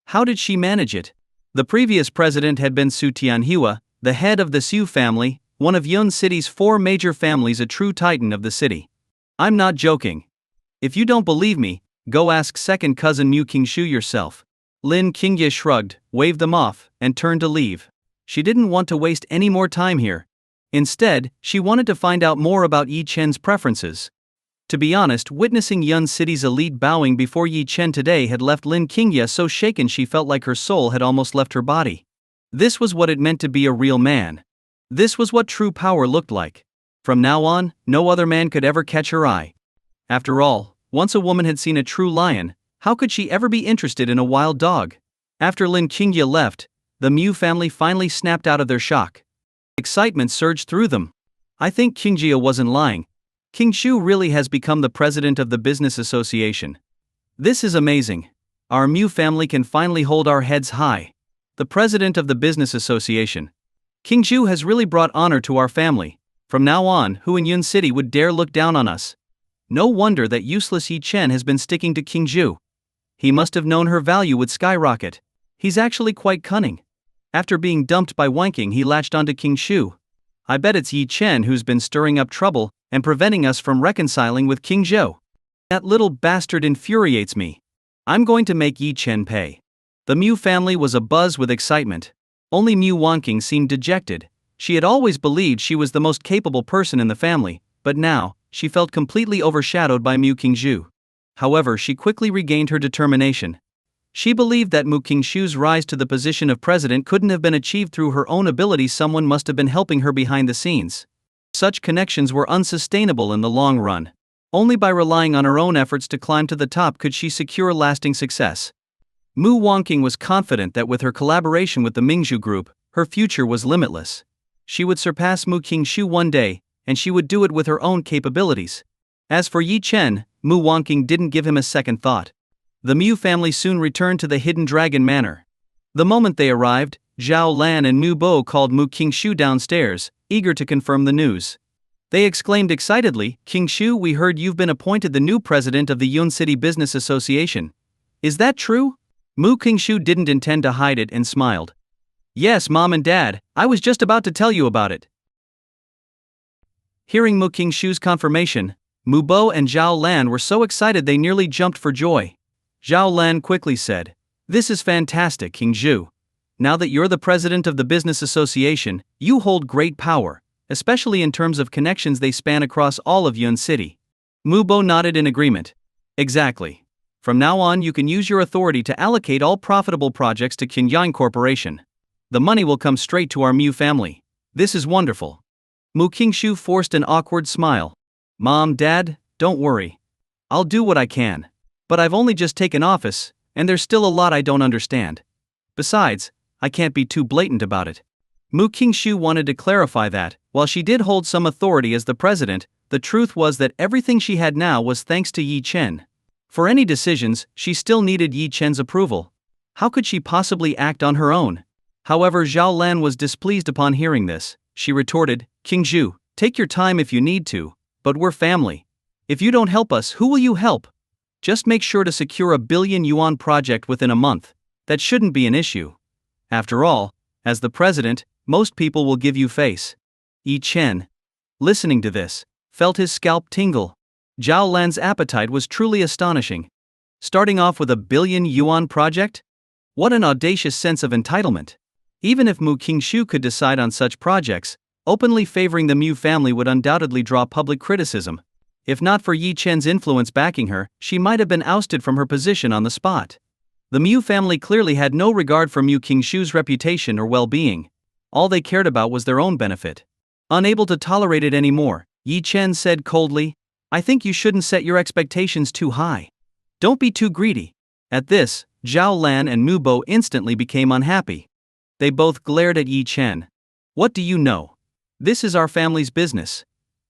S1: How did she manage it? The previous president had been Su Tianhua, the head of the Su family, one of Yun City's 4 major families, a true titan of the city. I'm not joking. If you don't believe me, go ask second cousin Mu Qingzhu yourself. Lin Qingjia shrugged, waved them off, and turned to leave. She didn't want to waste any more time here. Instead, she wanted to find out more about Yi Chen's preferences. To be honest, witnessing Yun City's elite bowing before Yi Chen today had left Lin Qingjia so shaken she felt like her soul had almost left her body. This was what it meant to be a real man. This was what true power looked like. From now on, no other man could ever catch her eye. After all, once a woman had seen a true lion, how could she ever be interested in a wild dog? After Lin Qingjia left, the Mu family finally snapped out of their shock. Excitement surged through them. I think Qingjia wasn't lying. Qingzhu really has become the president of the business association. This is amazing. Our Mu family can finally hold our heads high. The president of the business association. Qingzhu has really brought honor to our family. From now on, who in Yun City would dare look down on us? No wonder that useless Yi Chen has been sticking to Qingzhu. He must have known her value would skyrocket. He's actually quite cunning. After being dumped by Wanqing, he latched onto Qingzhu. I bet it's Yi Chen who's been stirring up trouble and preventing us from reconciling with Qingzhou. That little bastard infuriates me. I'm going to make Yi Chen pay. The Mu family was abuzz with excitement. Only Mu Wanqing seemed dejected. She had always believed she was the most capable person in the family, but now, she felt completely overshadowed by Mu Qingzhu. However, she quickly regained her determination. She believed that Mu Qingzhu's rise to the position of president couldn't have been achieved through her own ability. Someone must have been helping her behind the scenes. Such connections were unsustainable in the long run. Only by relying on her own efforts to climb to the top could she secure lasting success. Mu Wanqing was confident that with her collaboration with the Mingzhu Group, her future was limitless. She would surpass Mu Qingzhu one day, and she would do it with her own capabilities. As for Yi Chen, Mu Wanqing didn't give him a second thought. The Mu family soon returned to the Hidden Dragon Manor. The moment they arrived, Zhao Lan and Mu Bo called Mu Qingzhu downstairs, eager to confirm the news. They exclaimed excitedly, "Qingzhu, we heard you've been appointed the new president of the Yun City Business Association. Is that true?" Mu Qingzhu didn't intend to hide it and smiled. "Yes, Mom and Dad, I was just about to tell you about it." Hearing Mu Qingzhu's confirmation, Mu Bo and Zhao Lan were so excited they nearly jumped for joy. Zhao Lan quickly said, "This is fantastic, Qingzhu. Now that you're the president of the business association, you hold great power, especially in terms of connections. They span across all of Yun City." Mu Bo nodded in agreement. "Exactly. From now on you can use your authority to allocate all profitable projects to Qingyang Corporation. The money will come straight to our Mu family. This is wonderful." Mu Qingzhu forced an awkward smile. "Mom, Dad, don't worry. I'll do what I can. But I've only just taken office, and there's still a lot I don't understand. Besides, I can't be too blatant about it." Mu Qingzhu wanted to clarify that, while she did hold some authority as the president, the truth was that everything she had now was thanks to Yi Chen. For any decisions, she still needed Yi Chen's approval. How could she possibly act on her own? However, Zhao Lan was displeased upon hearing this. She retorted, "Qingzhu, take your time if you need to, but we're family. If you don't help us, who will you help? Just make sure to secure a billion-yuan project within a month. That shouldn't be an issue. After all, as the president, most people will give you face." Yi Chen. Listening to this, felt his scalp tingle. Zhao Lan's appetite was truly astonishing. Starting off with a billion-yuan project? What an audacious sense of entitlement. Even if Mu Qingshu could decide on such projects, openly favoring the Mu family would undoubtedly draw public criticism. If not for Yi Chen's influence backing her, she might have been ousted from her position on the spot. The Mu family clearly had no regard for Mu Qingshu's reputation or well-being. All they cared about was their own benefit. Unable to tolerate it anymore, Yi Chen said coldly, "I think you shouldn't set your expectations too high. Don't be too greedy." At this, Zhao Lan and Mu Bo instantly became unhappy. They both glared at Yi Chen. "What do you know? This is our family's business.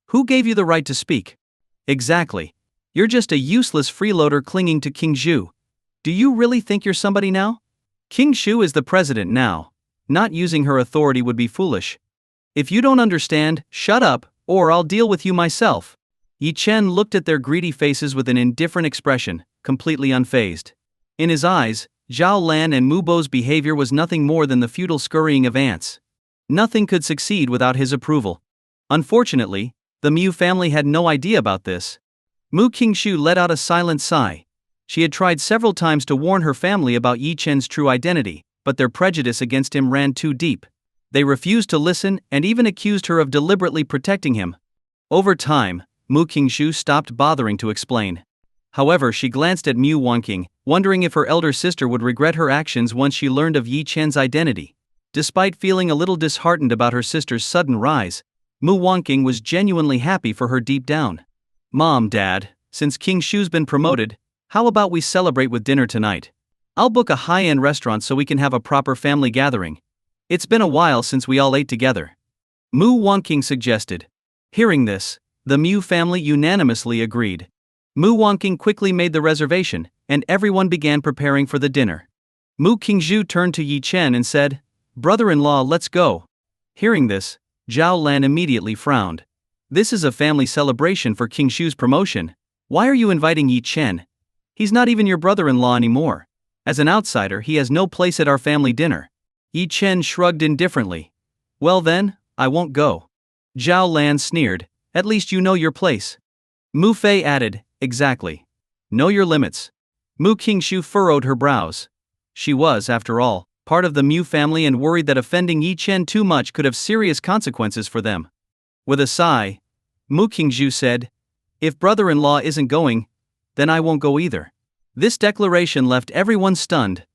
S1: Who gave you the right to speak?" "Exactly. You're just a useless freeloader clinging to King Zhu. Do you really think you're somebody now? King Zhu is the president now. Not using her authority would be foolish. If you don't understand, shut up, or I'll deal with you myself." Yi Chen looked at their greedy faces with an indifferent expression, completely unfazed. In his eyes, Zhao Lan and Mu Bo's behavior was nothing more than the futile scurrying of ants. Nothing could succeed without his approval. Unfortunately, the Mu family had no idea about this. Mu Qingshu let out a silent sigh. She had tried several times to warn her family about Yi Chen's true identity, but their prejudice against him ran too deep. They refused to listen and even accused her of deliberately protecting him. Over time, Mu Qingshu stopped bothering to explain. However, she glanced at Mu Wanqing, wondering if her elder sister would regret her actions once she learned of Yi Chen's identity. Despite feeling a little disheartened about her sister's sudden rise, Mu Wanqing was genuinely happy for her deep down. "Mom, Dad, since King Shu's been promoted, how about we celebrate with dinner tonight? I'll book a high-end restaurant so we can have a proper family gathering. It's been a while since we all ate together," Mu Wanqing suggested. Hearing this, the Mu family unanimously agreed. Mu Wanqing quickly made the reservation, and everyone began preparing for the dinner. Mu Qingzhu turned to Yi Chen and said, "Brother-in-law, let's go." Hearing this, Zhao Lan immediately frowned. "This is a family celebration for King Shu's promotion. Why are you inviting Yi Chen? He's not even your brother-in-law anymore. As an outsider, he has no place at our family dinner." Yi Chen shrugged indifferently. "Well then, I won't go." Zhao Lan sneered, "At least you know your place." Mu Fei added, "Exactly. Know your limits." Mu Qingshu furrowed her brows. She was, after all, part of the Mu family and worried that offending Yi Chen too much could have serious consequences for them. With a sigh, Mu Qingshu said, "If brother-in-law isn't going, then I won't go either." This declaration left everyone stunned.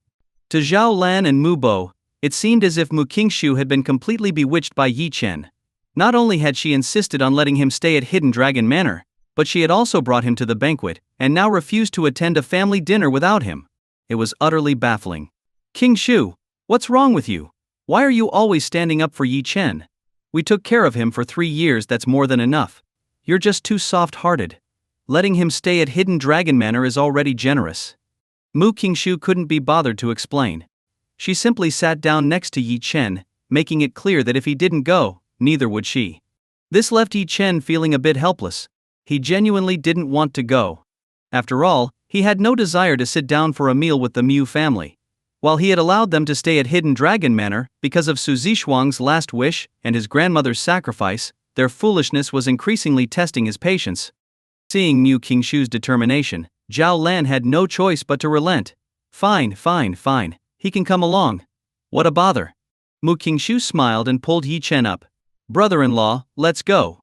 S1: To Zhao Lan and Mu Bo, it seemed as if Mu Qingshu had been completely bewitched by Yi Chen. Not only had she insisted on letting him stay at Hidden Dragon Manor, but she had also brought him to the banquet, and now refused to attend a family dinner without him. It was utterly baffling. "King Shu, what's wrong with you? Why are you always standing up for Yi Chen? We took care of him for 3 years, that's more than enough. You're just too soft-hearted. Letting him stay at Hidden Dragon Manor is already generous." Mu Qingshu couldn't be bothered to explain. She simply sat down next to Yi Chen, making it clear that if he didn't go, neither would she. This left Yi Chen feeling a bit helpless. He genuinely didn't want to go. After all, he had no desire to sit down for a meal with the Mu family. While he had allowed them to stay at Hidden Dragon Manor because of Su Zixuang's last wish and his grandmother's sacrifice, their foolishness was increasingly testing his patience. Seeing Mu Qingshu's determination, Zhao Lan had no choice but to relent. Fine, he can come along. What a bother." Mu Qingshu smiled and pulled Yi Chen up. "Brother-in-law, let's go."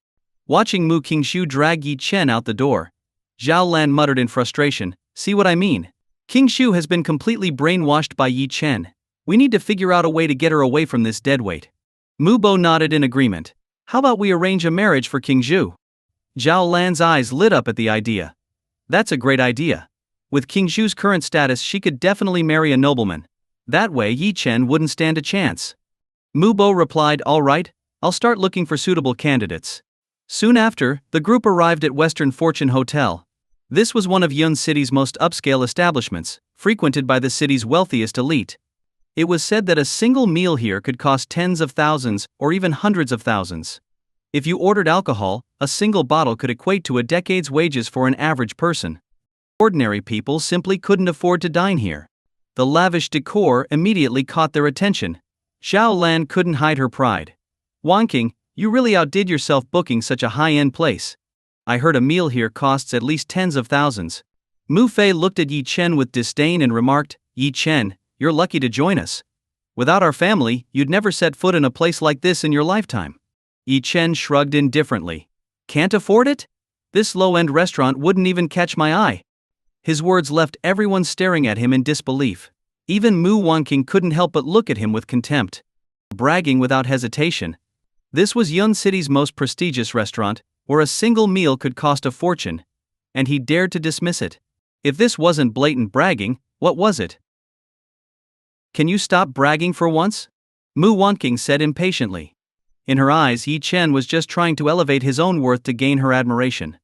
S1: Watching Mu Qingshu drag Yi Chen out the door, Zhao Lan muttered in frustration, "See what I mean? King Shu has been completely brainwashed by Yi Chen. We need to figure out a way to get her away from this deadweight." Mu Bo nodded in agreement. "How about we arrange a marriage for King Zhu?" Zhao Lan's eyes lit up at the idea. "That's a great idea. With King Zhu's current status, she could definitely marry a nobleman. That way Yi Chen wouldn't stand a chance." Mu Bo replied, "All right, I'll start looking for suitable candidates." Soon after, the group arrived at Western Fortune Hotel. This was one of Yun City's most upscale establishments, frequented by the city's wealthiest elite. It was said that a single meal here could cost tens of thousands or even hundreds of thousands. If you ordered alcohol, a single bottle could equate to a decade's wages for an average person. Ordinary people simply couldn't afford to dine here. The lavish decor immediately caught their attention. Zhao Lan couldn't hide her pride. "Wanqing, You really outdid yourself booking such a high-end place. I heard a meal here costs at least tens of thousands. Mu Fei looked at Yi Chen with disdain and remarked, Yi Chen, you're lucky to join us. Without our family, you'd never set foot in a place like this in your lifetime. Yi Chen shrugged indifferently. Can't afford it? This low-end restaurant wouldn't even catch my eye. His words left everyone staring at him in disbelief. Even Mu Wanqing couldn't help but look at him with contempt. Bragging without hesitation. This was Yun City's most prestigious restaurant, where a single meal could cost a fortune. And he dared to dismiss it. If this wasn't blatant bragging, what was it? Can you stop bragging for once? Mu Wanqing said impatiently. In her eyes, Yi Chen was just trying to elevate his own worth to gain her admiration.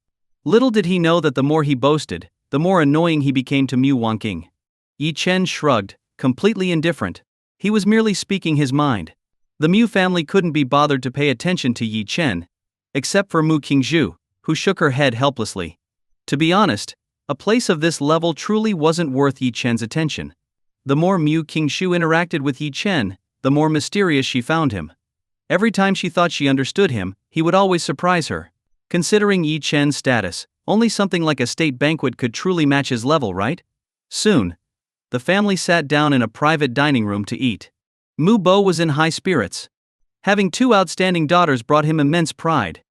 S1: Little did he know that the more he boasted, the more annoying he became to Mu Wanqing. Yi Chen shrugged, completely indifferent. He was merely speaking his mind. The Mu family couldn't be bothered to pay attention to Yi Chen, except for Mu Qingzhu, who shook her head helplessly. To be honest, a place of this level truly wasn't worth Yi Chen's attention. The more Mu Qingzhu interacted with Yi Chen, the more mysterious she found him. Every time she thought she understood him, he would always surprise her. Considering Yi Chen's status, only something like a state banquet could truly match his level, right? Soon, the family sat down in a private dining room to eat. Mu Bo was in high spirits. Having two outstanding daughters brought him immense pride.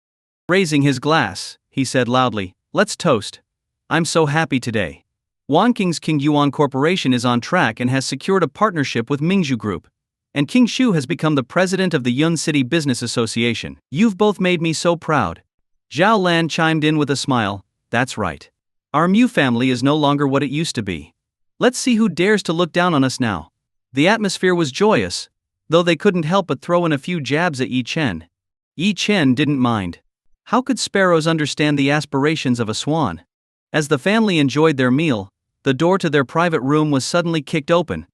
S1: Raising his glass, he said loudly, "Let's toast. I'm so happy today. Wanqing's King Yuan Corporation is on track and has secured a partnership with Mingzhu Group. And King Shu has become the president of the Yun City Business Association. You've both made me so proud." Zhao Lan chimed in with a smile, "That's right. Our Mu family is no longer what it used to be. Let's see who dares to look down on us now." The atmosphere was joyous, though they couldn't help but throw in a few jabs at Yi Chen. Yi Chen didn't mind. How could sparrows understand the aspirations of a swan? As the family enjoyed their meal, the door to their private room was suddenly kicked open.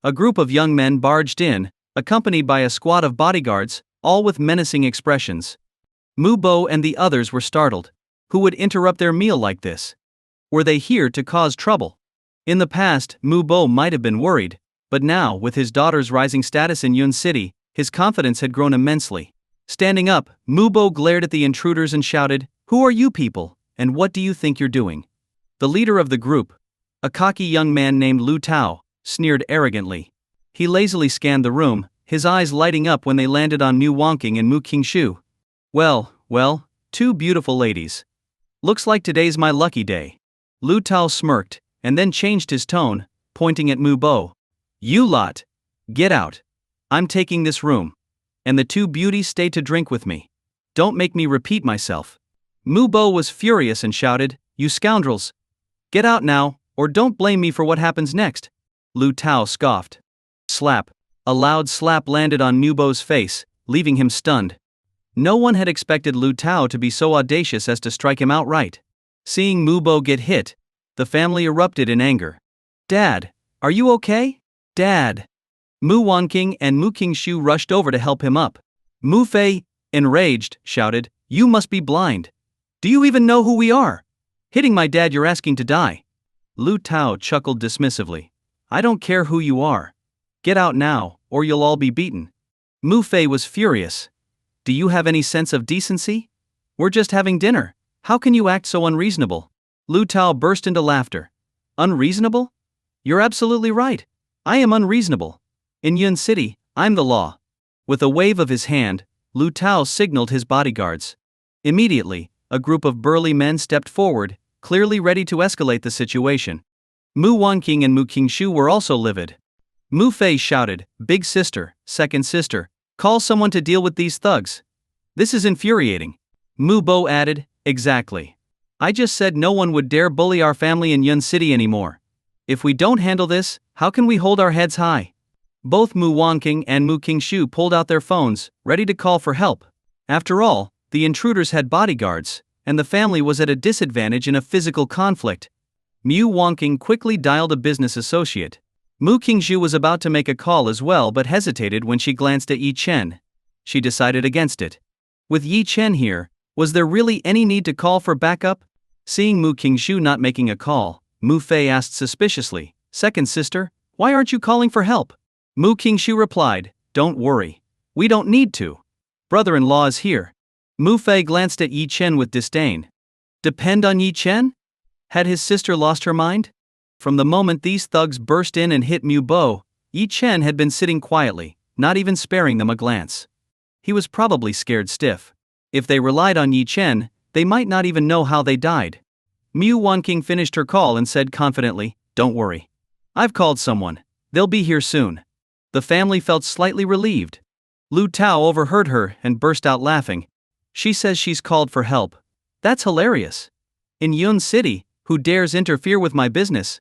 S1: A group of young men barged in, accompanied by a squad of bodyguards, all with menacing expressions. Mu Bo and the others were startled. Who would interrupt their meal like this? Were they here to cause trouble? In the past, Mu Bo might have been worried, but now, with his daughter's rising status in Yun City, his confidence had grown immensely. Standing up, Mu Bo glared at the intruders and shouted, "Who are you people, and what do you think you're doing?" The leader of the group, a cocky young man named Lu Tao, sneered arrogantly. He lazily scanned the room, his eyes lighting up when they landed on Mu Wanqing and Mu Qingzhu. Well, two beautiful ladies. Looks like today's my lucky day." Lu Tao smirked, and then changed his tone, pointing at Mu Bo. "You lot! Get out! I'm taking this room. And the two beauties stay to drink with me. Don't make me repeat myself." Mu Bo was furious and shouted, "You scoundrels! Get out now, or don't blame me for what happens next." Lu Tao scoffed. Slap. A loud slap landed on Mu Bo's face, leaving him stunned. No one had expected Lu Tao to be so audacious as to strike him outright. Seeing Mu Bo get hit, the family erupted in anger. "Dad, are you okay? Dad!" Mu Wanqing and Mu Qingzhu rushed over to help him up. Mu Fei, enraged, shouted, "You must be blind. Do you even know who we are? Hitting my dad, you're asking to die." Lu Tao chuckled dismissively. "I don't care who you are. Get out now, or you'll all be beaten." Mu Fei was furious. "Do you have any sense of decency? We're just having dinner. How can you act so unreasonable?" Lu Tao burst into laughter. "Unreasonable? You're absolutely right. I am unreasonable. In Yun City, I'm the law." With a wave of his hand, Lu Tao signaled his bodyguards. Immediately, a group of burly men stepped forward, clearly ready to escalate the situation. Mu Wanqing and Mu Qingzhu were also livid. Mu Fei shouted, "Big sister, second sister, call someone to deal with these thugs. This is infuriating." Mu Bo added, "Exactly. I just said no one would dare bully our family in Yun City anymore. If we don't handle this, how can we hold our heads high?" Both Mu Wanqing and Mu Qingzhu pulled out their phones, ready to call for help. After all, the intruders had bodyguards, and the family was at a disadvantage in a physical conflict. Mu Wanqing quickly dialed a business associate. Mu Qingzhu was about to make a call as well but hesitated when she glanced at Yi Chen. She decided against it. With Yi Chen here, was there really any need to call for backup? Seeing Mu Qingzhu not making a call, Mu Fei asked suspiciously, "Second sister, why aren't you calling for help?" Mu Qingzhu replied, "Don't worry. We don't need to. brother-in-law is here. Mu Fei glanced at Yi Chen with disdain. Depend on Yi Chen? Had his sister lost her mind? From the moment these thugs burst in and hit Mu Bo, Yi Chen had been sitting quietly, not even sparing them a glance. He was probably scared stiff. If they relied on Yi Chen, they might not even know how they died. Mu Wanqing finished her call and said confidently, "Don't worry. I've called someone. They'll be here soon." The family felt slightly relieved. Lu Tao overheard her and burst out laughing. She says she's called for help. That's hilarious. In Yun City, who dares interfere with my business?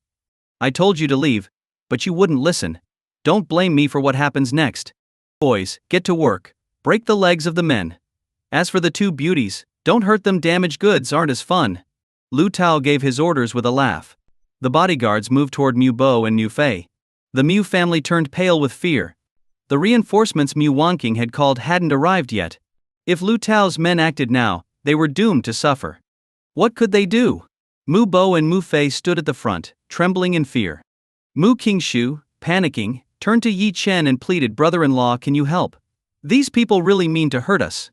S1: I told you to leave, but you wouldn't listen. Don't blame me for what happens next. Boys, get to work. Break the legs of the men. As for the two beauties, don't hurt them. Damaged goods aren't as fun. Lu Tao gave his orders with a laugh. The bodyguards moved toward Mu Bo and Mu Fei. The Mu family turned pale with fear. The reinforcements Mu Wanqing had called hadn't arrived yet. If Lu Tao's men acted now, they were doomed to suffer. What could they do? Mu Bo and Mu Fei stood at the front, trembling in fear. Mu Qingshu, panicking, turned to Yi Chen and pleaded, "Brother-in-law, can you help? These people really mean to hurt us."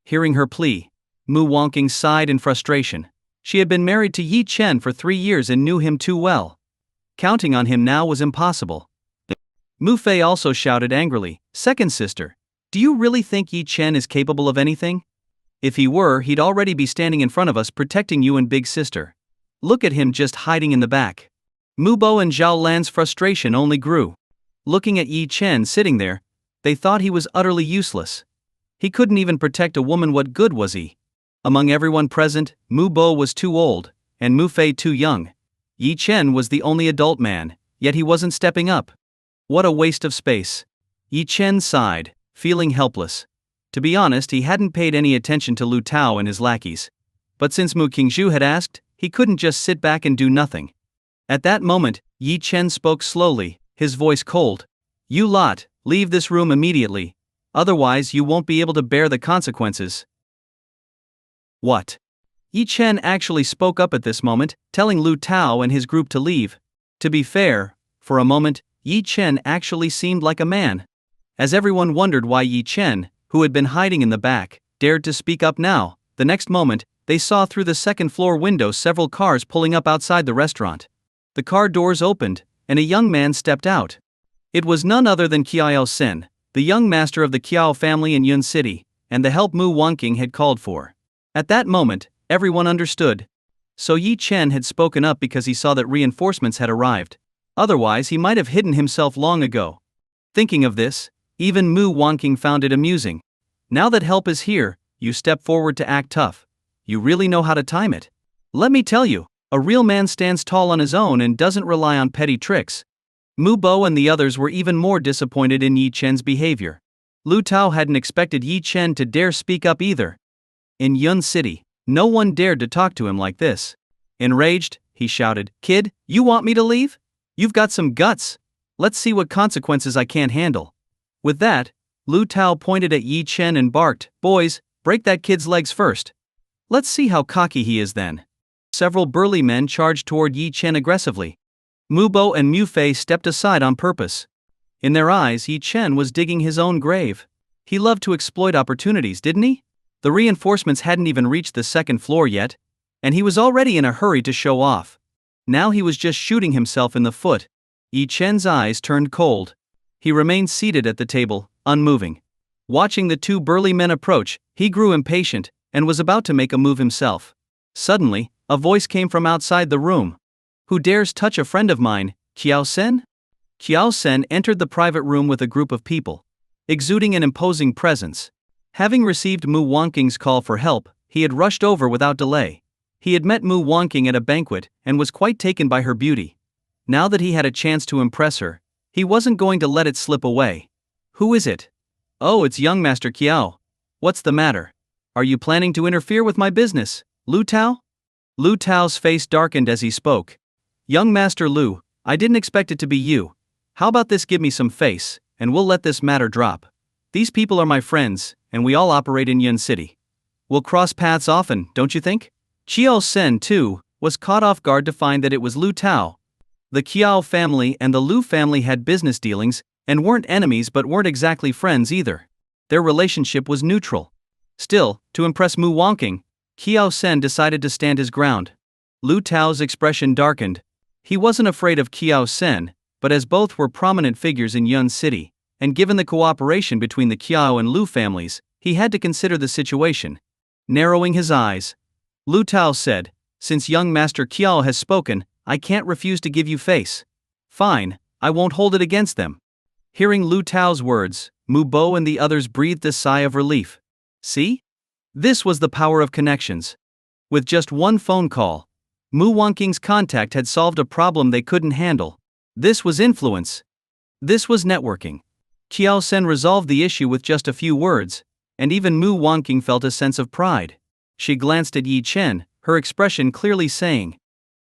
S1: Hearing her plea, Mu Wanqing sighed in frustration. She had been married to Yi Chen for 3 years and knew him too well. Counting on him now was impossible. Mu Fei also shouted angrily, "Second sister, do you really think Yi Chen is capable of anything? If he were, he'd already be standing in front of us protecting you and big sister. Look at him just hiding in the back." Mu Bo and Zhao Lan's frustration only grew. Looking at Yi Chen sitting there, they thought he was utterly useless. He couldn't even protect a woman. What good was he? Among everyone present, Mu Bo was too old, and Mu Fei too young. Yi Chen was the only adult man, yet he wasn't stepping up. What a waste of space. Yi Chen sighed, feeling helpless. To be honest, he hadn't paid any attention to Lu Tao and his lackeys. But since Mu Qingshu had asked, he couldn't just sit back and do nothing. At that moment, Yi Chen spoke slowly, his voice cold. "You lot, leave this room immediately. Otherwise you won't be able to bear the consequences." What? Yi Chen actually spoke up at this moment, telling Lu Tao and his group to leave. To be fair, for a moment, Yi Chen actually seemed like a man. As everyone wondered why Yi Chen, who had been hiding in the back, dared to speak up now, the next moment, they saw through the second-floor window several cars pulling up outside the restaurant. The car doors opened, and a young man stepped out. It was none other than Qiao Sen, the young master of the Qiao family in Yun City, and the help Mu Wanqing had called for. At that moment, everyone understood. So Yi Chen had spoken up because he saw that reinforcements had arrived. Otherwise he might have hidden himself long ago. Thinking of this, even Mu Wanqing found it amusing. Now that help is here, you step forward to act tough. You really know how to time it. Let me tell you, a real man stands tall on his own and doesn't rely on petty tricks. Mu Bo and the others were even more disappointed in Yi Chen's behavior. Lu Tao hadn't expected Yi Chen to dare speak up either. In Yun City, no one dared to talk to him like this. Enraged, he shouted, "Kid, you want me to leave? You've got some guts. Let's see what consequences I can't handle." With that, Lu Tao pointed at Yi Chen and barked, "Boys, break that kid's legs first. Let's see how cocky he is then." Several burly men charged toward Yi Chen aggressively. Mu Bo and Mu Fei stepped aside on purpose. In their eyes, Yi Chen was digging his own grave. He loved to exploit opportunities, didn't he? The reinforcements hadn't even reached the second floor yet, and he was already in a hurry to show off. Now he was just shooting himself in the foot. Yi Chen's eyes turned cold. He remained seated at the table, unmoving. Watching the two burly men approach, he grew impatient, and was about to make a move himself. Suddenly, a voice came from outside the room. "Who dares touch a friend of mine, Qiao Sen?" Qiao Sen entered the private room with a group of people, exuding an imposing presence. Having received Mu Wanqing's call for help, he had rushed over without delay. He had met Mu Wanqing at a banquet and was quite taken by her beauty. Now that he had a chance to impress her, he wasn't going to let it slip away. "Who is it?" "Oh, it's young Master Qiao. What's the matter? Are you planning to interfere with my business, Lu Tao?" Lu Tao's face darkened as he spoke. "Young Master Lu, I didn't expect it to be you. How about this? Give me some face, and we'll let this matter drop. These people are my friends, and we all operate in Yun City. We'll cross paths often, don't you think?" Qiao Sen, too, was caught off guard to find that it was Lu Tao. The Qiao family and the Lu family had business dealings, and weren't enemies but weren't exactly friends either. their relationship was neutral. Still, to impress Mu Wangking, Qiao Sen decided to stand his ground. Lu Tao's expression darkened. He wasn't afraid of Qiao Sen, but as both were prominent figures in Yun City, and given the cooperation between the Qiao and Lu families, he had to consider the situation. Narrowing his eyes, Lu Tao said, "Since young Master Qiao has spoken, I can't refuse to give you face." "Fine, I won't hold it against them." Hearing Lu Tao's words, Mu Bo and the others breathed a sigh of relief. See? This was the power of connections. With just one phone call, Mu Wangqing's contact had solved a problem they couldn't handle. This was influence. This was networking. Qiao Sen resolved the issue with just a few words, and even Mu Wangqing felt a sense of pride. She glanced at Yi Chen, her expression clearly saying,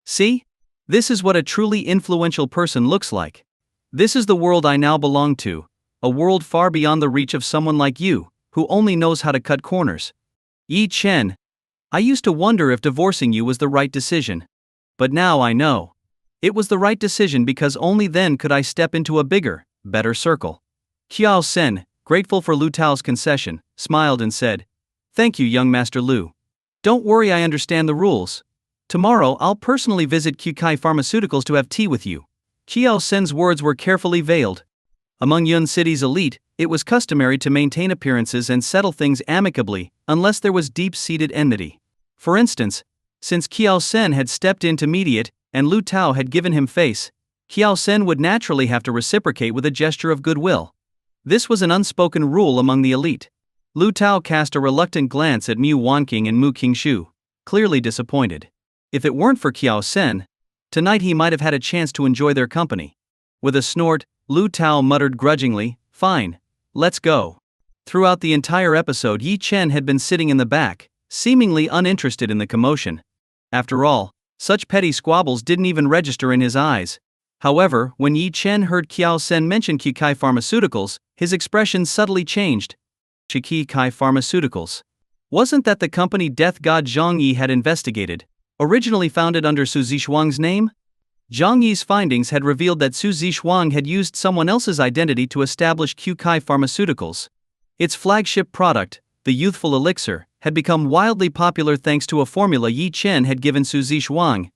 S1: "See? This is what a truly influential person looks like. This is the world I now belong to, a world far beyond the reach of someone like you, who only knows how to cut corners." Yi Chen, I used to wonder if divorcing you was the right decision. But now I know. It was the right decision because only then could I step into a bigger, better circle. Qiao Sen, grateful for Lu Tao's concession, smiled and said, "Thank you, young Master Lu. Don't worry, I understand the rules. Tomorrow I'll personally visit Qkai Pharmaceuticals to have tea with you." Qiao Sen's words were carefully veiled. Among Yun City's elite, it was customary to maintain appearances and settle things amicably, unless there was deep-seated enmity. For instance, since Qiao Sen had stepped in to mediate, and Lu Tao had given him face, Qiao Sen would naturally have to reciprocate with a gesture of goodwill. This was an unspoken rule among the elite. Lu Tao cast a reluctant glance at Mu Wangqing and Mu Qingshu, clearly disappointed. If it weren't for Qiao Sen, tonight he might have had a chance to enjoy their company. With a snort, Lu Tao muttered grudgingly, "Fine, let's go." Throughout the entire episode, Yi Chen had been sitting in the back, seemingly uninterested in the commotion. After all, such petty squabbles didn't even register in his eyes. However, when Yi Chen heard Qiao Sen mention Qkai Pharmaceuticals, his expression subtly changed. Qkai Pharmaceuticals. Wasn't that the company death god Zhang Yi had investigated, originally founded under Su Zixuang's name? Zhang Yi's findings had revealed that Su Zixuang had used someone else's identity to establish Qkai Pharmaceuticals. Its flagship product, the youthful elixir, had become wildly popular thanks to a formula Yi Chen had given Su Zixuang.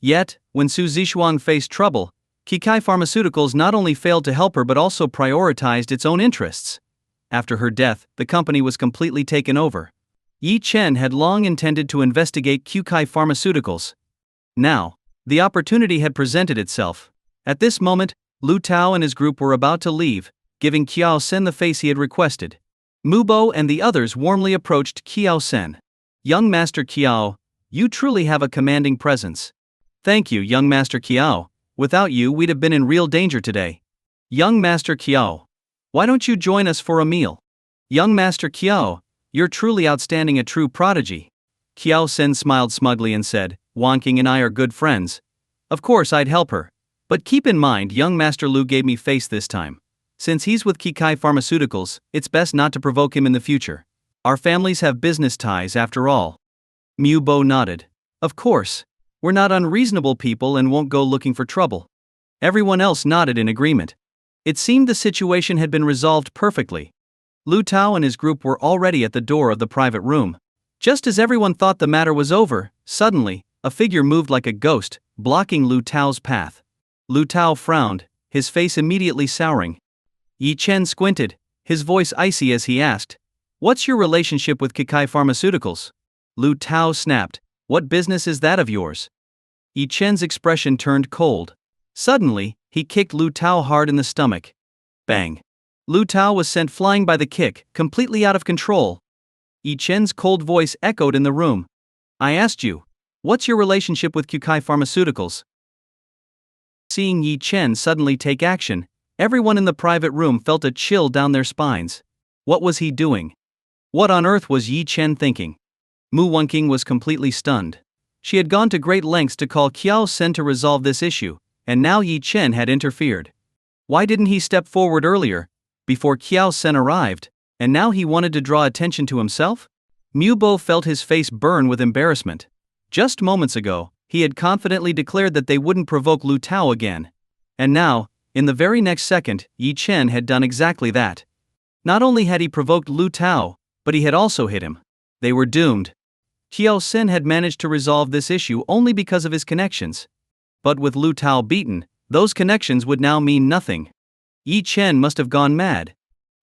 S1: Yet, when Su Zixuang faced trouble, Qkai Pharmaceuticals not only failed to help her but also prioritized its own interests. After her death, the company was completely taken over. Yi Chen had long intended to investigate Qkai Pharmaceuticals. Now, the opportunity had presented itself. At this moment, Lu Tao and his group were about to leave, giving Qiao Sen the face he had requested. Mu Bo and the others warmly approached Qiao Sen. "Young Master Qiao, you truly have a commanding presence." "Thank you, young Master Qiao. Without you, we'd have been in real danger today." "Young Master Qiao, why don't you join us for a meal?" "Young Master Qiao, you're truly outstanding, a true prodigy." Qiao Sen smiled smugly and said, "Wangqing and I are good friends. Of course I'd help her. But keep in mind, young Master Lu gave me face this time. Since he's with Qkai Pharmaceuticals, it's best not to provoke him in the future. Our families have business ties after all." Mu Bo nodded. "Of course. We're not unreasonable people and won't go looking for trouble." Everyone else nodded in agreement. It seemed the situation had been resolved perfectly. Lu Tao and his group were already at the door of the private room. Just as everyone thought the matter was over, suddenly, a figure moved like a ghost, blocking Lu Tao's path. Lu Tao frowned, his face immediately souring. Yi Chen squinted, his voice icy as he asked, "What's your relationship with Qkai Pharmaceuticals?" Lu Tao snapped, "What business is that of yours?" Yi Chen's expression turned cold. Suddenly, he kicked Lu Tao hard in the stomach. Bang! Lu Tao was sent flying by the kick, completely out of control. Yi Chen's cold voice echoed in the room. "I asked you, what's your relationship with Qkai Pharmaceuticals?" Seeing Yi Chen suddenly take action, everyone in the private room felt a chill down their spines. What was he doing? What on earth was Yi Chen thinking? Mu Wangqing was completely stunned. She had gone to great lengths to call Qiao Sen to resolve this issue, and now Yi Chen had interfered. Why didn't he step forward earlier, before Qiao Sen arrived, and now he wanted to draw attention to himself? Mu Bo felt his face burn with embarrassment. Just moments ago, he had confidently declared that they wouldn't provoke Lu Tao again. And now, in the very next second, Yi Chen had done exactly that. Not only had he provoked Lu Tao, but he had also hit him. They were doomed. Qiao Xin had managed to resolve this issue only because of his connections. But with Lu Tao beaten, those connections would now mean nothing. Yi Chen must have gone mad.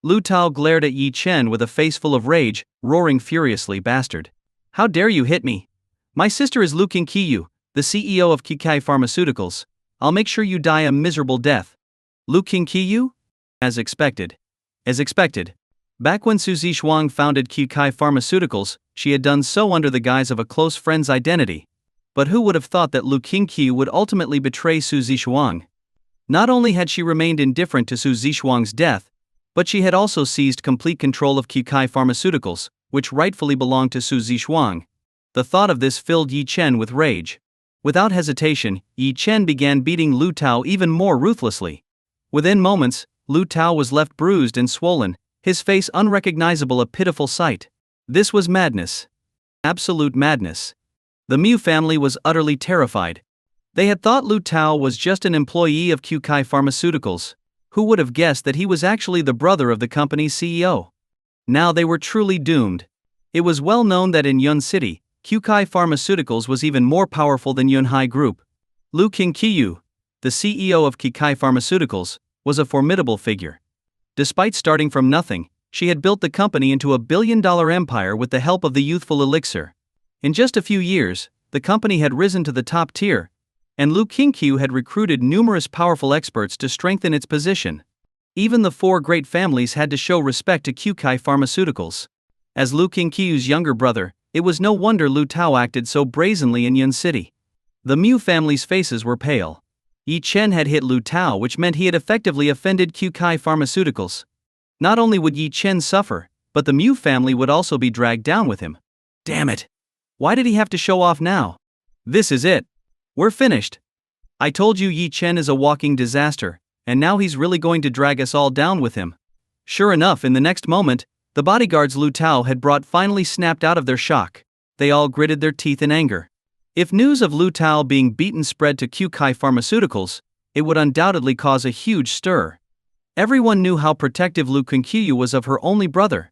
S1: Lu Tao glared at Yi Chen with a face full of rage, roaring furiously, "Bastard! How dare you hit me? My sister is Lu Qingqiu, the CEO of Kikai Pharmaceuticals. I'll make sure you die a miserable death." Lu Qingqiu? As expected. As expected. Back when Su Zixuang founded Kikai Pharmaceuticals, she had done so under the guise of a close friend's identity. But who would have thought that Lu Qingqiu would ultimately betray Su Zixuang? Not only had she remained indifferent to Su Zixuang's death, but she had also seized complete control of Kikai Pharmaceuticals, which rightfully belonged to Su Zixuang. The thought of this filled Yi Chen with rage. Without hesitation, Yi Chen began beating Lu Tao even more ruthlessly. Within moments, Lu Tao was left bruised and swollen, his face unrecognizable, a pitiful sight. This was madness. Absolute madness. The Mu family was utterly terrified. They had thought Lu Tao was just an employee of Kikai Pharmaceuticals. Who would have guessed that he was actually the brother of the company's CEO? Now they were truly doomed. It was well known that in Yun City, Kikai Pharmaceuticals was even more powerful than Yunhai Group. Lu Qingqiu, the CEO of Kikai Pharmaceuticals, was a formidable figure. Despite starting from nothing, she had built the company into a billion-dollar empire with the help of the youthful elixir. In just a few years, the company had risen to the top tier, and Lu Qingqiu had recruited numerous powerful experts to strengthen its position. Even the four great families had to show respect to Kikai Pharmaceuticals. As Lu Qingqiu's younger brother, it was no wonder Lu Tao acted so brazenly in Yun City. The Mu family's faces were pale. Yi Chen had hit Lu Tao, which meant he had effectively offended Kikai Pharmaceuticals. Not only would Yi Chen suffer, but the Mu family would also be dragged down with him. Damn it! Why did he have to show off now? This is it. We're finished. I told you Yi Chen is a walking disaster, and now he's really going to drag us all down with him. Sure enough, in the next moment, the bodyguards Lu Tao had brought finally snapped out of their shock. They all gritted their teeth in anger. If news of Lu Tao being beaten spread to Kikai Pharmaceuticals, it would undoubtedly cause a huge stir. Everyone knew how protective Lu Qingqiu was of her only brother.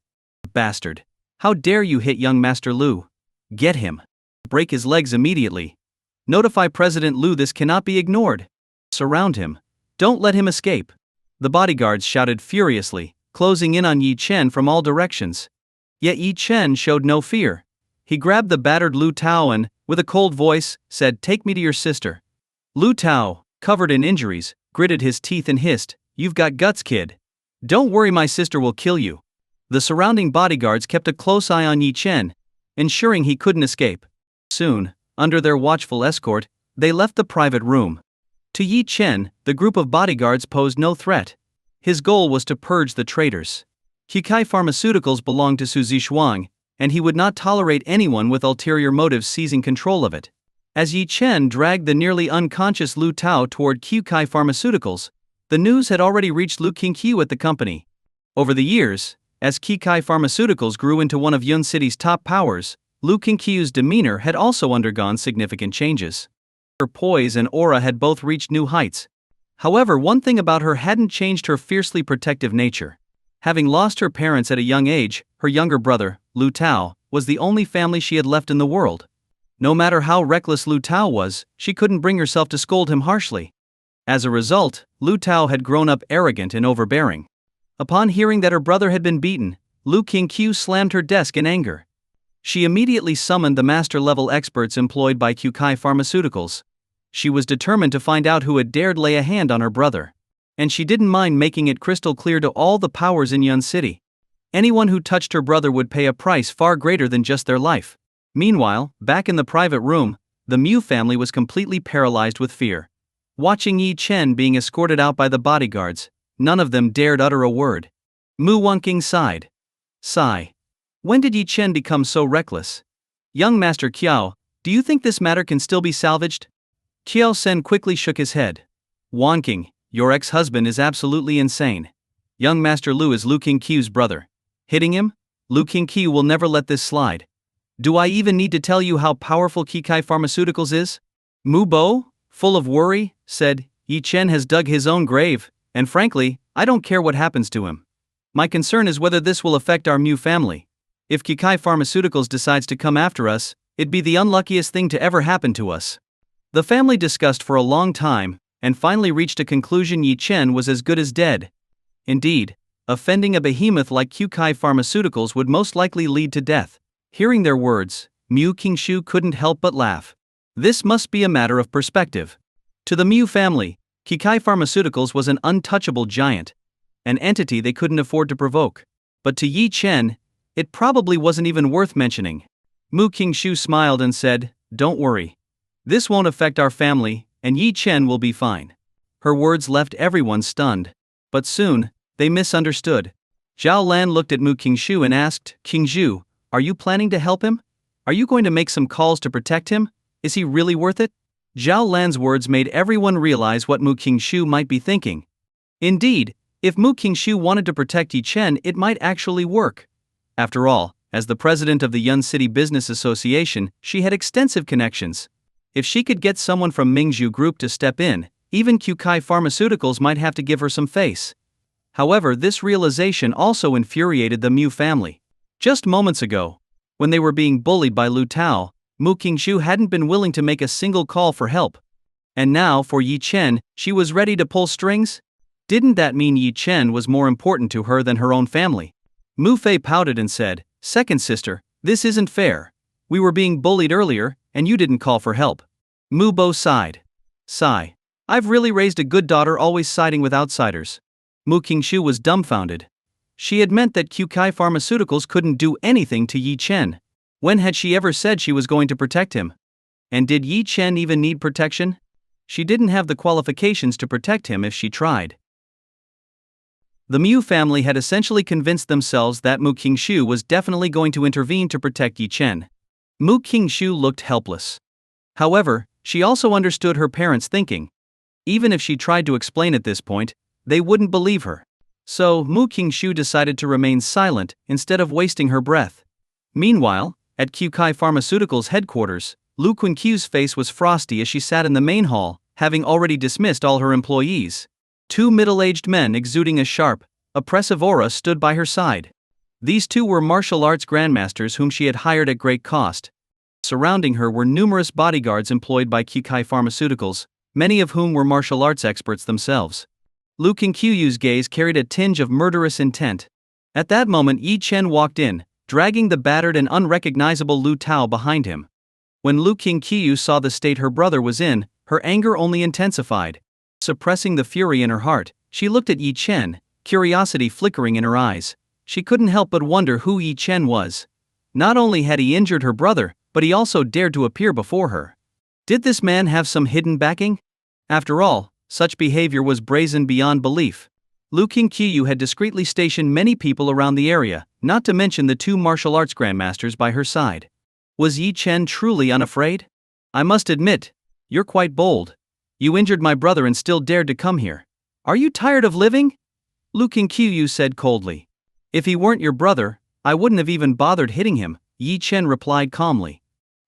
S1: Bastard! How dare you hit young Master Lu? Get him. Break his legs immediately. Notify President Lu this cannot be ignored. Surround him. Don't let him escape. The bodyguards shouted furiously, closing in on Yi Chen from all directions. Yet Yi Chen showed no fear. He grabbed the battered Lu Tao and, with a cold voice, said, "Take me to your sister." Lu Tao, covered in injuries, gritted his teeth and hissed, "You've got guts, kid. Don't worry, my sister will kill you." The surrounding bodyguards kept a close eye on Yi Chen, ensuring he couldn't escape. Soon, under their watchful escort, they left the private room. To Yi Chen, the group of bodyguards posed no threat. His goal was to purge the traitors. Kikai Pharmaceuticals belonged to Su Zixuang, and he would not tolerate anyone with ulterior motives seizing control of it. As Yi Chen dragged the nearly unconscious Lu Tao toward Kikai Pharmaceuticals, the news had already reached Lu Qingqiu at the company. Over the years, as Kikai Pharmaceuticals grew into one of Yun City's top powers, Lu Qingqiu's demeanor had also undergone significant changes. Her poise and aura had both reached new heights. However, one thing about her hadn't changed: her fiercely protective nature. Having lost her parents at a young age, her younger brother, Lu Tao, was the only family she had left in the world. No matter how reckless Lu Tao was, she couldn't bring herself to scold him harshly. As a result, Lu Tao had grown up arrogant and overbearing. Upon hearing that her brother had been beaten, Lu Qingqiu slammed her desk in anger. She immediately summoned the master-level experts employed by Kikai Pharmaceuticals. She was determined to find out who had dared lay a hand on her brother. And she didn't mind making it crystal clear to all the powers in Yun City. Anyone who touched her brother would pay a price far greater than just their life. Meanwhile, back in the private room, the Mu family was completely paralyzed with fear. Watching Yi Chen being escorted out by the bodyguards, none of them dared utter a word. Mu Wangqing sighed. Sigh. When did Yi Chen become so reckless? Young Master Qiao, do you think this matter can still be salvaged? Qiao Sen quickly shook his head. Wangqing, your ex-husband is absolutely insane. Young Master Lu is Lu Qingqiu's brother. Hitting him? Lu Qingqiu will never let this slide. Do I even need to tell you how powerful Kikai Pharmaceuticals is? Mu Bo, full of worry, said, Yi Chen has dug his own grave, and frankly, I don't care what happens to him. My concern is whether this will affect our Mu family. If Kikai Pharmaceuticals decides to come after us, it'd be the unluckiest thing to ever happen to us. The family discussed for a long time, and finally reached a conclusion: Yi Chen was as good as dead. Indeed, offending a behemoth like Kikai Pharmaceuticals would most likely lead to death. Hearing their words, Mu Qingshu couldn't help but laugh. This must be a matter of perspective. To the Mu family, Kikai Pharmaceuticals was an untouchable giant, an entity they couldn't afford to provoke. But to Yi Chen, it probably wasn't even worth mentioning. Mu Qingshu smiled and said, "Don't worry. This won't affect our family, and Yi Chen will be fine." Her words left everyone stunned. But soon, they misunderstood. Zhao Lan looked at Mu Qingshu and asked, "Qingshu, are you planning to help him? Are you going to make some calls to protect him? Is he really worth it?" Zhao Lan's words made everyone realize what Mu Qingshu might be thinking. Indeed, if Mu Qingshu wanted to protect Yi Chen, it might actually work. After all, as the president of the Yun City Business Association, she had extensive connections. If she could get someone from Mingzhu Group to step in, even Kikai Pharmaceuticals might have to give her some face. However, this realization also infuriated the Mu family. Just moments ago, when they were being bullied by Lu Tao, Mu Qingshu hadn't been willing to make a single call for help. And now, for Yi Chen, she was ready to pull strings? Didn't that mean Yi Chen was more important to her than her own family? Mu Fei pouted and said, "Second sister, this isn't fair. We were being bullied earlier, and you didn't call for help." Mu Bo sighed. Sigh. I've really raised a good daughter, always siding with outsiders. Mu Qingshu was dumbfounded. She had meant that Kikai Pharmaceuticals couldn't do anything to Yi Chen. When had she ever said she was going to protect him? And did Yi Chen even need protection? She didn't have the qualifications to protect him if she tried. The Mu family had essentially convinced themselves that Mu Qingshu was definitely going to intervene to protect Yi Chen. Mu Qingshu looked helpless. However, she also understood her parents' thinking. Even if she tried to explain at this point, they wouldn't believe her. So, Mu Qingshu decided to remain silent instead of wasting her breath. Meanwhile, at Kikai Pharmaceuticals headquarters, Lu Quinqiu's face was frosty as she sat in the main hall, having already dismissed all her employees. Two middle-aged men exuding a sharp, oppressive aura stood by her side. These two were martial arts grandmasters whom she had hired at great cost. Surrounding her were numerous bodyguards employed by Kikai Pharmaceuticals, many of whom were martial arts experts themselves. Lu Qingqiu's gaze carried a tinge of murderous intent. At that moment, Yi Chen walked in, dragging the battered and unrecognizable Lu Tao behind him. When Lu Qingqiu saw the state her brother was in, her anger only intensified. Suppressing the fury in her heart, she looked at Yi Chen, curiosity flickering in her eyes. She couldn't help but wonder who Yi Chen was. Not only had he injured her brother, but he also dared to appear before her. Did this man have some hidden backing? After all, such behavior was brazen beyond belief. Lu Qingqiu had discreetly stationed many people around the area, not to mention the two martial arts grandmasters by her side. Was Yi Chen truly unafraid? "I must admit, you're quite bold. You injured my brother and still dared to come here. Are you tired of living?" Lu Qingqiu said coldly. "If he weren't your brother, I wouldn't have even bothered hitting him," Yi Chen replied calmly.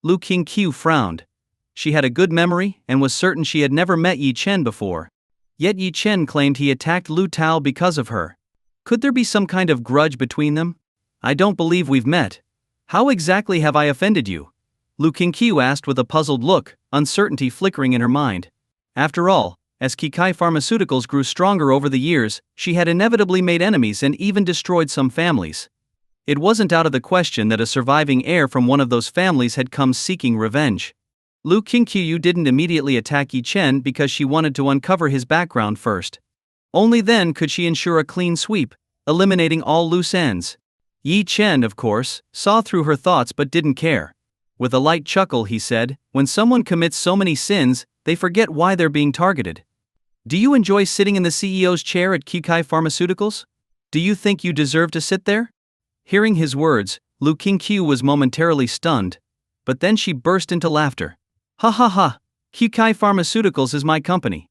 S1: Lu Qingqiu frowned. She had a good memory and was certain she had never met Yi Chen before. Yet Yi Chen claimed he attacked Lu Tao because of her. Could there be some kind of grudge between them? "I don't believe we've met. How exactly have I offended you?" Lu Qingqiu asked with a puzzled look, uncertainty flickering in her mind. After all, as Kikai Pharmaceuticals grew stronger over the years, she had inevitably made enemies and even destroyed some families. It wasn't out of the question that a surviving heir from one of those families had come seeking revenge. Lu Qingqiu didn't immediately attack Yi Chen because she wanted to uncover his background first. Only then could she ensure a clean sweep, eliminating all loose ends. Yi Chen, of course, saw through her thoughts but didn't care. With a light chuckle, he said, "When someone commits so many sins, they forget why they're being targeted. Do you enjoy sitting in the CEO's chair at Kikai Pharmaceuticals? Do you think you deserve to sit there?" Hearing his words, Lu Qingqiu was momentarily stunned, but then she burst into laughter. "Ha ha ha, Kikai Pharmaceuticals is my company.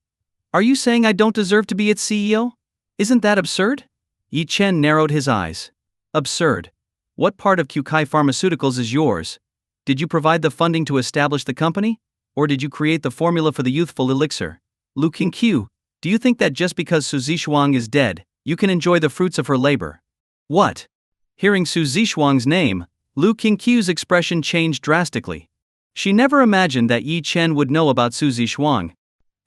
S1: Are you saying I don't deserve to be its CEO? Isn't that absurd?" Yi Chen narrowed his eyes. "Absurd? What part of Kikai Pharmaceuticals is yours? Did you provide the funding to establish the company? Or did you create the formula for the youthful elixir? Lu Qingqiu, do you think that just because Su Zixuang is dead, You can enjoy the fruits of her labor. What? Hearing Su Zixuang's name, Lu Qingqiu's expression changed drastically. She never imagined that Yi Chen would know about Su Zixuang.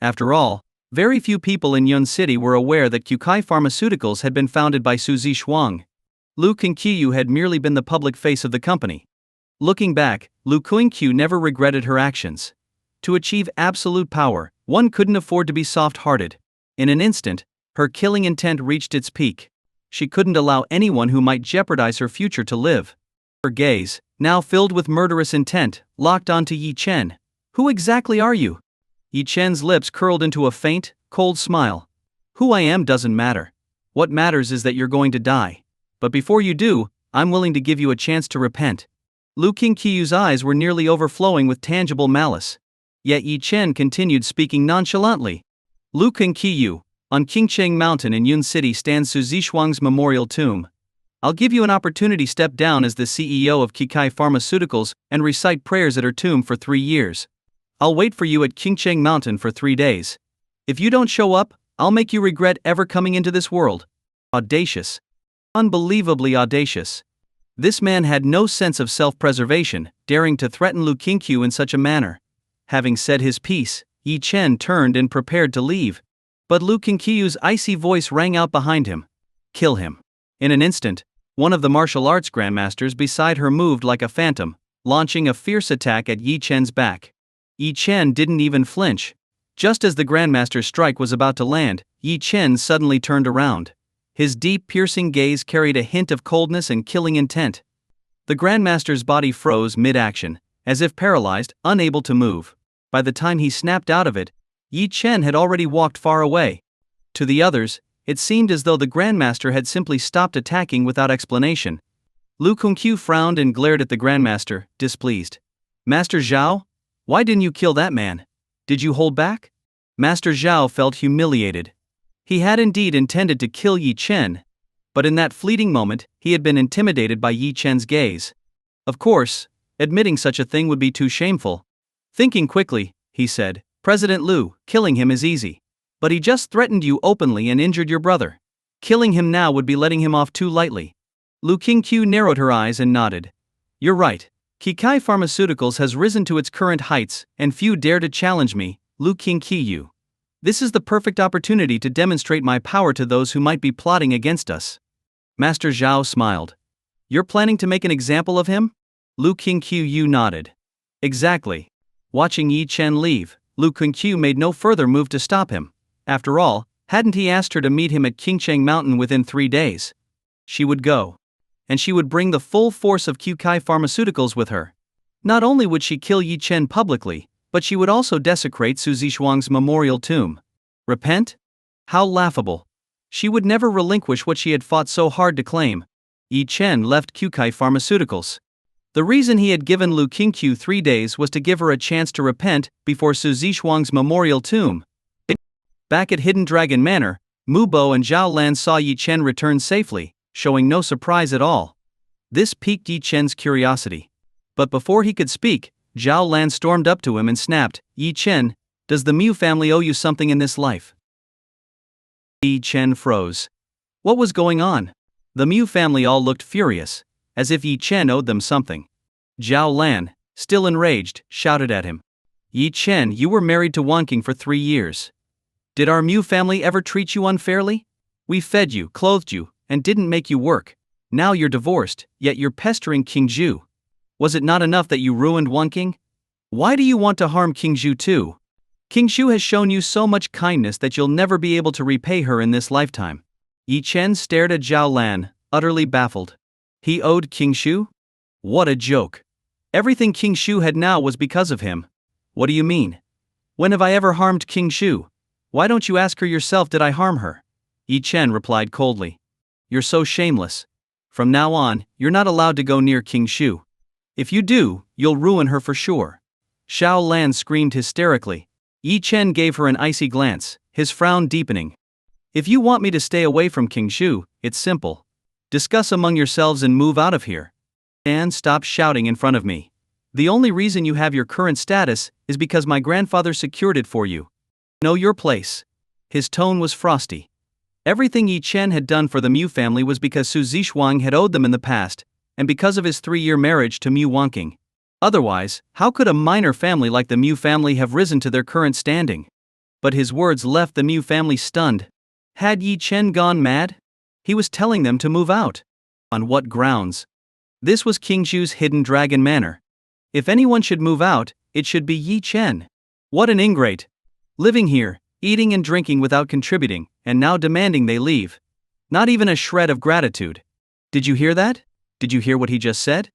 S1: After all, very few people in Yun City were aware that Qkai Pharmaceuticals had been founded by Su Zixuang. Lu Qingqiu had merely been the public face of the company. Looking back, Lu Qingqiu never regretted her actions. To achieve absolute power, one couldn't afford to be soft-hearted. In an instant, her killing intent reached its peak. She couldn't allow anyone who might jeopardize her future to live. Her gaze, now filled with murderous intent, locked onto Yi Chen. Who exactly are you? Yi Chen's lips curled into a faint, cold smile. Who I am doesn't matter. What matters is that you're going to die. But before you do, I'm willing to give you a chance to repent. Lu Qingqiu's eyes were nearly overflowing with tangible malice. Yet Yi Chen continued speaking nonchalantly. Lu Qingqiu, on Qingcheng Mountain in Yun City stands Su Zixuang's memorial tomb. I'll give you an opportunity to step down as the CEO of Qkai Pharmaceuticals and recite prayers at her tomb for 3 years. I'll wait for you at Qingcheng Mountain for 3 days. If you don't show up, I'll make you regret ever coming into this world. Audacious. Unbelievably audacious. This man had no sense of self-preservation, daring to threaten Lu Qingqiu in such a manner. Having said his piece, Yi Chen turned and prepared to leave. But Lu Qingqiu's icy voice rang out behind him. Kill him. In an instant, one of the martial arts grandmasters beside her moved like a phantom, launching a fierce attack at Yi Chen's back. Yi Chen didn't even flinch. Just as the grandmaster's strike was about to land, Yi Chen suddenly turned around. His deep, piercing gaze carried a hint of coldness and killing intent. The grandmaster's body froze mid-action, as if paralyzed, unable to move. By the time he snapped out of it, Yi Chen had already walked far away. To the others, it seemed as though the grandmaster had simply stopped attacking without explanation. Lu Qingqiu frowned and glared at the grandmaster, displeased. Master Zhao? Why didn't you kill that man? Did you hold back? Master Zhao felt humiliated. He had indeed intended to kill Yi Chen, but in that fleeting moment, he had been intimidated by Yi Chen's gaze. Of course, admitting such a thing would be too shameful. Thinking quickly, he said, President Lu, killing him is easy. But he just threatened you openly and injured your brother. Killing him now would be letting him off too lightly. Lu Qingqiu narrowed her eyes and nodded. You're right. Qkai Pharmaceuticals has risen to its current heights, and few dare to challenge me, Lu Qingqiu. This is the perfect opportunity to demonstrate my power to those who might be plotting against us. Master Zhao smiled. You're planning to make an example of him? Lu Qingqiu nodded. Exactly. Watching Yi Chen leave, Lu Qingqiu made no further move to stop him. After all, hadn't he asked her to meet him at Qingcheng Mountain within 3 days? She would go. And she would bring the full force of Qkai Pharmaceuticals with her. Not only would she kill Yi Chen publicly, but she would also desecrate Su Zixuang's memorial tomb. Repent? How laughable. She would never relinquish what she had fought so hard to claim. Yi Chen left Qkai Pharmaceuticals. The reason he had given Lu Qingqiu 3 days was to give her a chance to repent before Su Zixuang's memorial tomb. Back at Hidden Dragon Manor, Mu Bo and Zhao Lan saw Yi Chen return safely, showing no surprise at all. This piqued Yi Chen's curiosity. But before he could speak, Zhao Lan stormed up to him and snapped, Yi Chen, does the Mu family owe you something in this life? Yi Chen froze. What was going on? The Mu family all looked furious, as if Yi Chen owed them something. Zhao Lan, still enraged, shouted at him. Yi Chen, you were married to Wanking for 3 years. Did our Mu family ever treat you unfairly? We fed you, clothed you, and didn't make you work. Now you're divorced, yet you're pestering King Zhu. Was it not enough that you ruined Wanking? Why do you want to harm King Zhu too? King Zhu has shown you so much kindness that you'll never be able to repay her in this lifetime. Yi Chen stared at Zhao Lan, utterly baffled. He owed King Zhu? What a joke. Everything King Zhu had now was because of him. What do you mean? When have I ever harmed King Zhu? Why don't you ask her yourself, did I harm her? Yi Chen replied coldly. You're so shameless. From now on, you're not allowed to go near King Zhu. If you do, you'll ruin her for sure. Zhao Lan screamed hysterically. Yi Chen gave her an icy glance, his frown deepening. If you want me to stay away from King Zhu, it's simple. Discuss among yourselves and move out of here. And stop shouting in front of me. The only reason you have your current status is because my grandfather secured it for you. Know your place. His tone was frosty. Everything Yi Chen had done for the Mu family was because Su Zixuang had owed them in the past, and because of his 3-year marriage to Mu Wanqing. Otherwise, how could a minor family like the Mu family have risen to their current standing? But his words left the Mu family stunned. Had Yi Chen gone mad? He was telling them to move out. On what grounds? This was King Zhu's hidden dragon manor. If anyone should move out, it should be Yi Chen. What an ingrate! Living here, eating and drinking without contributing, and now demanding they leave. Not even a shred of gratitude. Did you hear that? Did you hear what he just said?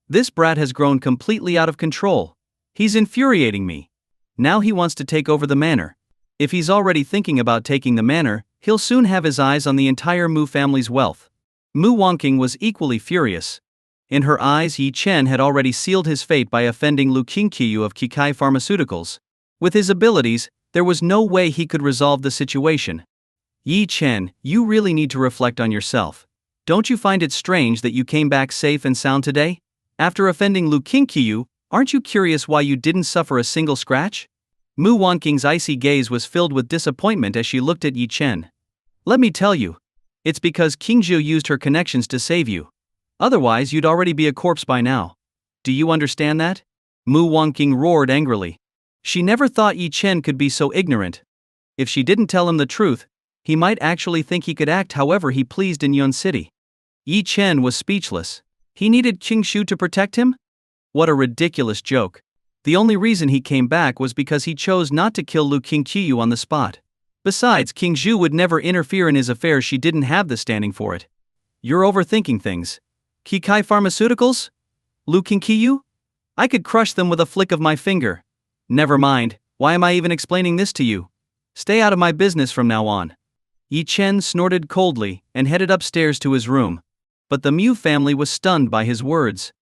S1: This brat has grown completely out of control. He's infuriating me. Now he wants to take over the manor. If he's already thinking about taking the manor, he'll soon have his eyes on the entire Mu family's wealth. Mu Wanqing was equally furious. In her eyes, Yi Chen had already sealed his fate by offending Lu Qingqiu of Kikai Pharmaceuticals. With his abilities, there was no way he could resolve the situation. Yi Chen, you really need to reflect on yourself. Don't you find it strange that you came back safe and sound today? After offending Lu Qingqiu, aren't you curious why you didn't suffer a single scratch? Mu Wanqing's icy gaze was filled with disappointment as she looked at Yi Chen. Let me tell you. It's because King Zhu used her connections to save you. Otherwise you'd already be a corpse by now. Do you understand that? Mu Wanqing roared angrily. She never thought Yi Chen could be so ignorant. If she didn't tell him the truth, he might actually think he could act however he pleased in Yun City. Yi Chen was speechless. He needed King Zhu to protect him? What a ridiculous joke. The only reason he came back was because he chose not to kill Lu Qingqiu on the spot. Besides, King Zhu would never interfere in his affairs. She didn't have the standing for it. You're overthinking things. Kikai Pharmaceuticals? Lu Qingqiu? I could crush them with a flick of my finger. Never mind, why am I even explaining this to you? Stay out of my business from now on. Yi Chen snorted coldly and headed upstairs to his room. But the Mu family was stunned by his words.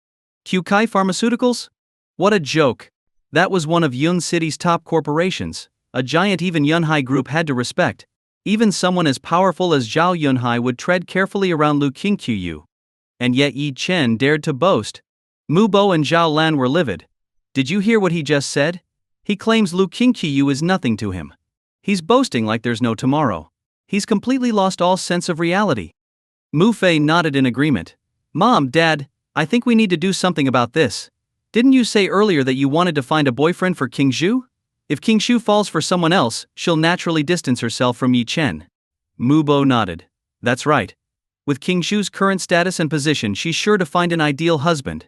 S1: Kikai Pharmaceuticals? What a joke. That was one of Yun City's top corporations, a giant even Yunhai group had to respect. Even someone as powerful as Zhao Yunhai would tread carefully around Lu Qingqiu. And yet Yi Chen dared to boast. Mu Bo and Zhao Lan were livid. Did you hear what he just said? He claims Lu Qingqiu is nothing to him. He's boasting like there's no tomorrow. He's completely lost all sense of reality. Mu Fei nodded in agreement. Mom, Dad, I think we need to do something about this. Didn't you say earlier that you wanted to find a boyfriend for King Zhu? If King Zhu falls for someone else, she'll naturally distance herself from Yi Chen. Mu Bo nodded. That's right. With King Zhu's current status and position, she's sure to find an ideal husband.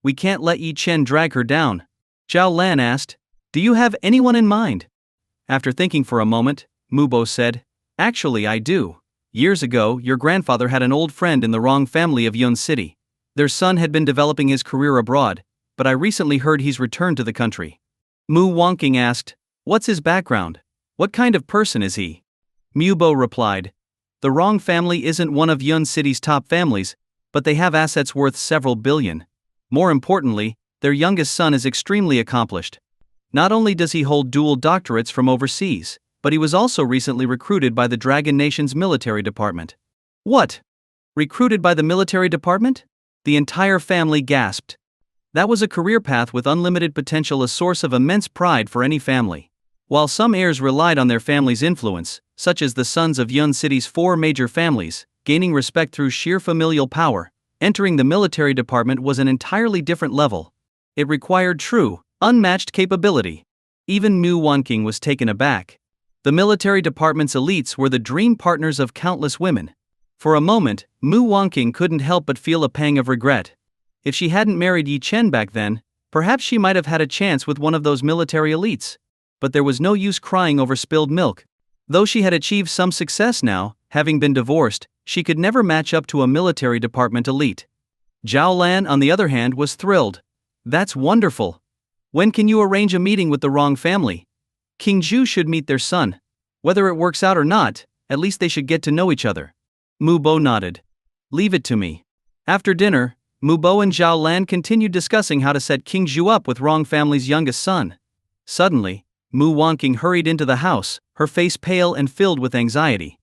S1: We can't let Yi Chen drag her down. Zhao Lan asked, do you have anyone in mind? After thinking for a moment, Mu Bo said, actually I do. Years ago, your grandfather had an old friend in the wrong family of Yun City. Their son had been developing his career abroad, but I recently heard he's returned to the country. Mu Wanqing asked, what's his background? What kind of person is he? Mu Bo replied, the wrong family isn't one of Yun City's top families, but they have assets worth several billion. More importantly, their youngest son is extremely accomplished. Not only does he hold dual doctorates from overseas, but he was also recently recruited by the Dragon Nation's military department. What? Recruited by the military department? The entire family gasped. That was a career path with unlimited potential, a source of immense pride for any family. While some heirs relied on their family's influence, such as the sons of Yun City's 4 major families, gaining respect through sheer familial power, entering the military department was an entirely different level. It required true, unmatched capability. Even Mu Wanqing was taken aback. The military department's elites were the dream partners of countless women. For a moment, Mu Wanqing couldn't help but feel a pang of regret. If she hadn't married Yi Chen back then, perhaps she might have had a chance with one of those military elites. But there was no use crying over spilled milk. Though she had achieved some success now, having been divorced, she could never match up to a military department elite. Zhao Lan, on the other hand, was thrilled. That's wonderful. When can you arrange a meeting with the wrong family? King Zhu should meet their son. Whether it works out or not, at least they should get to know each other. Mu Bo nodded. Leave it to me. After dinner, Mu Bo and Zhao Lan continued discussing how to set King Zhu up with wrong family's youngest son. Suddenly, Mu Wanqing hurried into the house, her face pale and filled with anxiety.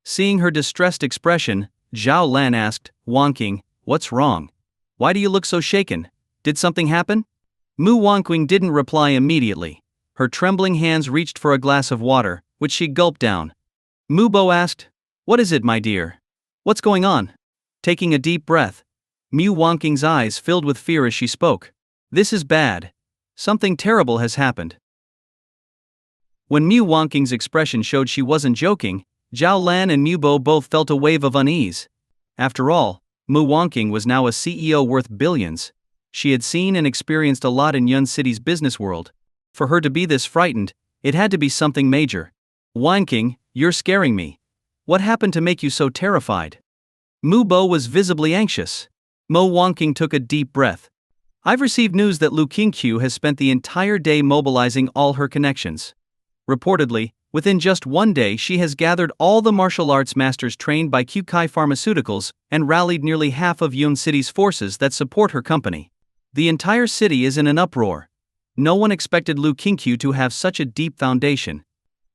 S1: Seeing her distressed expression, Zhao Lan asked, Wanqing, what's wrong? Why do you look so shaken? Did something happen? Mu Wanqing didn't reply immediately. Her trembling hands reached for a glass of water, which she gulped down. Mu Bo asked, What is it, my dear? What's going on? Taking a deep breath, Mu Wonking's eyes filled with fear as she spoke. This is bad. Something terrible has happened. When Mu Wonking's expression showed she wasn't joking, Zhao Lan and Mu Bo both felt a wave of unease. After all, Mu Wonking was now a CEO worth billions. She had seen and experienced a lot in Yun City's business world. For her to be this frightened, it had to be something major. Wonking, you're scaring me. What happened to make you so terrified? Mu Bo was visibly anxious. Mo Wonking took a deep breath. I've received news that Lu Qingqiu has spent the entire day mobilizing all her connections. Reportedly, within just one day she has gathered all the martial arts masters trained by Qkai Pharmaceuticals and rallied nearly half of Yun City's forces that support her company. The entire city is in an uproar. No one expected Lu Qingqiu to have such a deep foundation.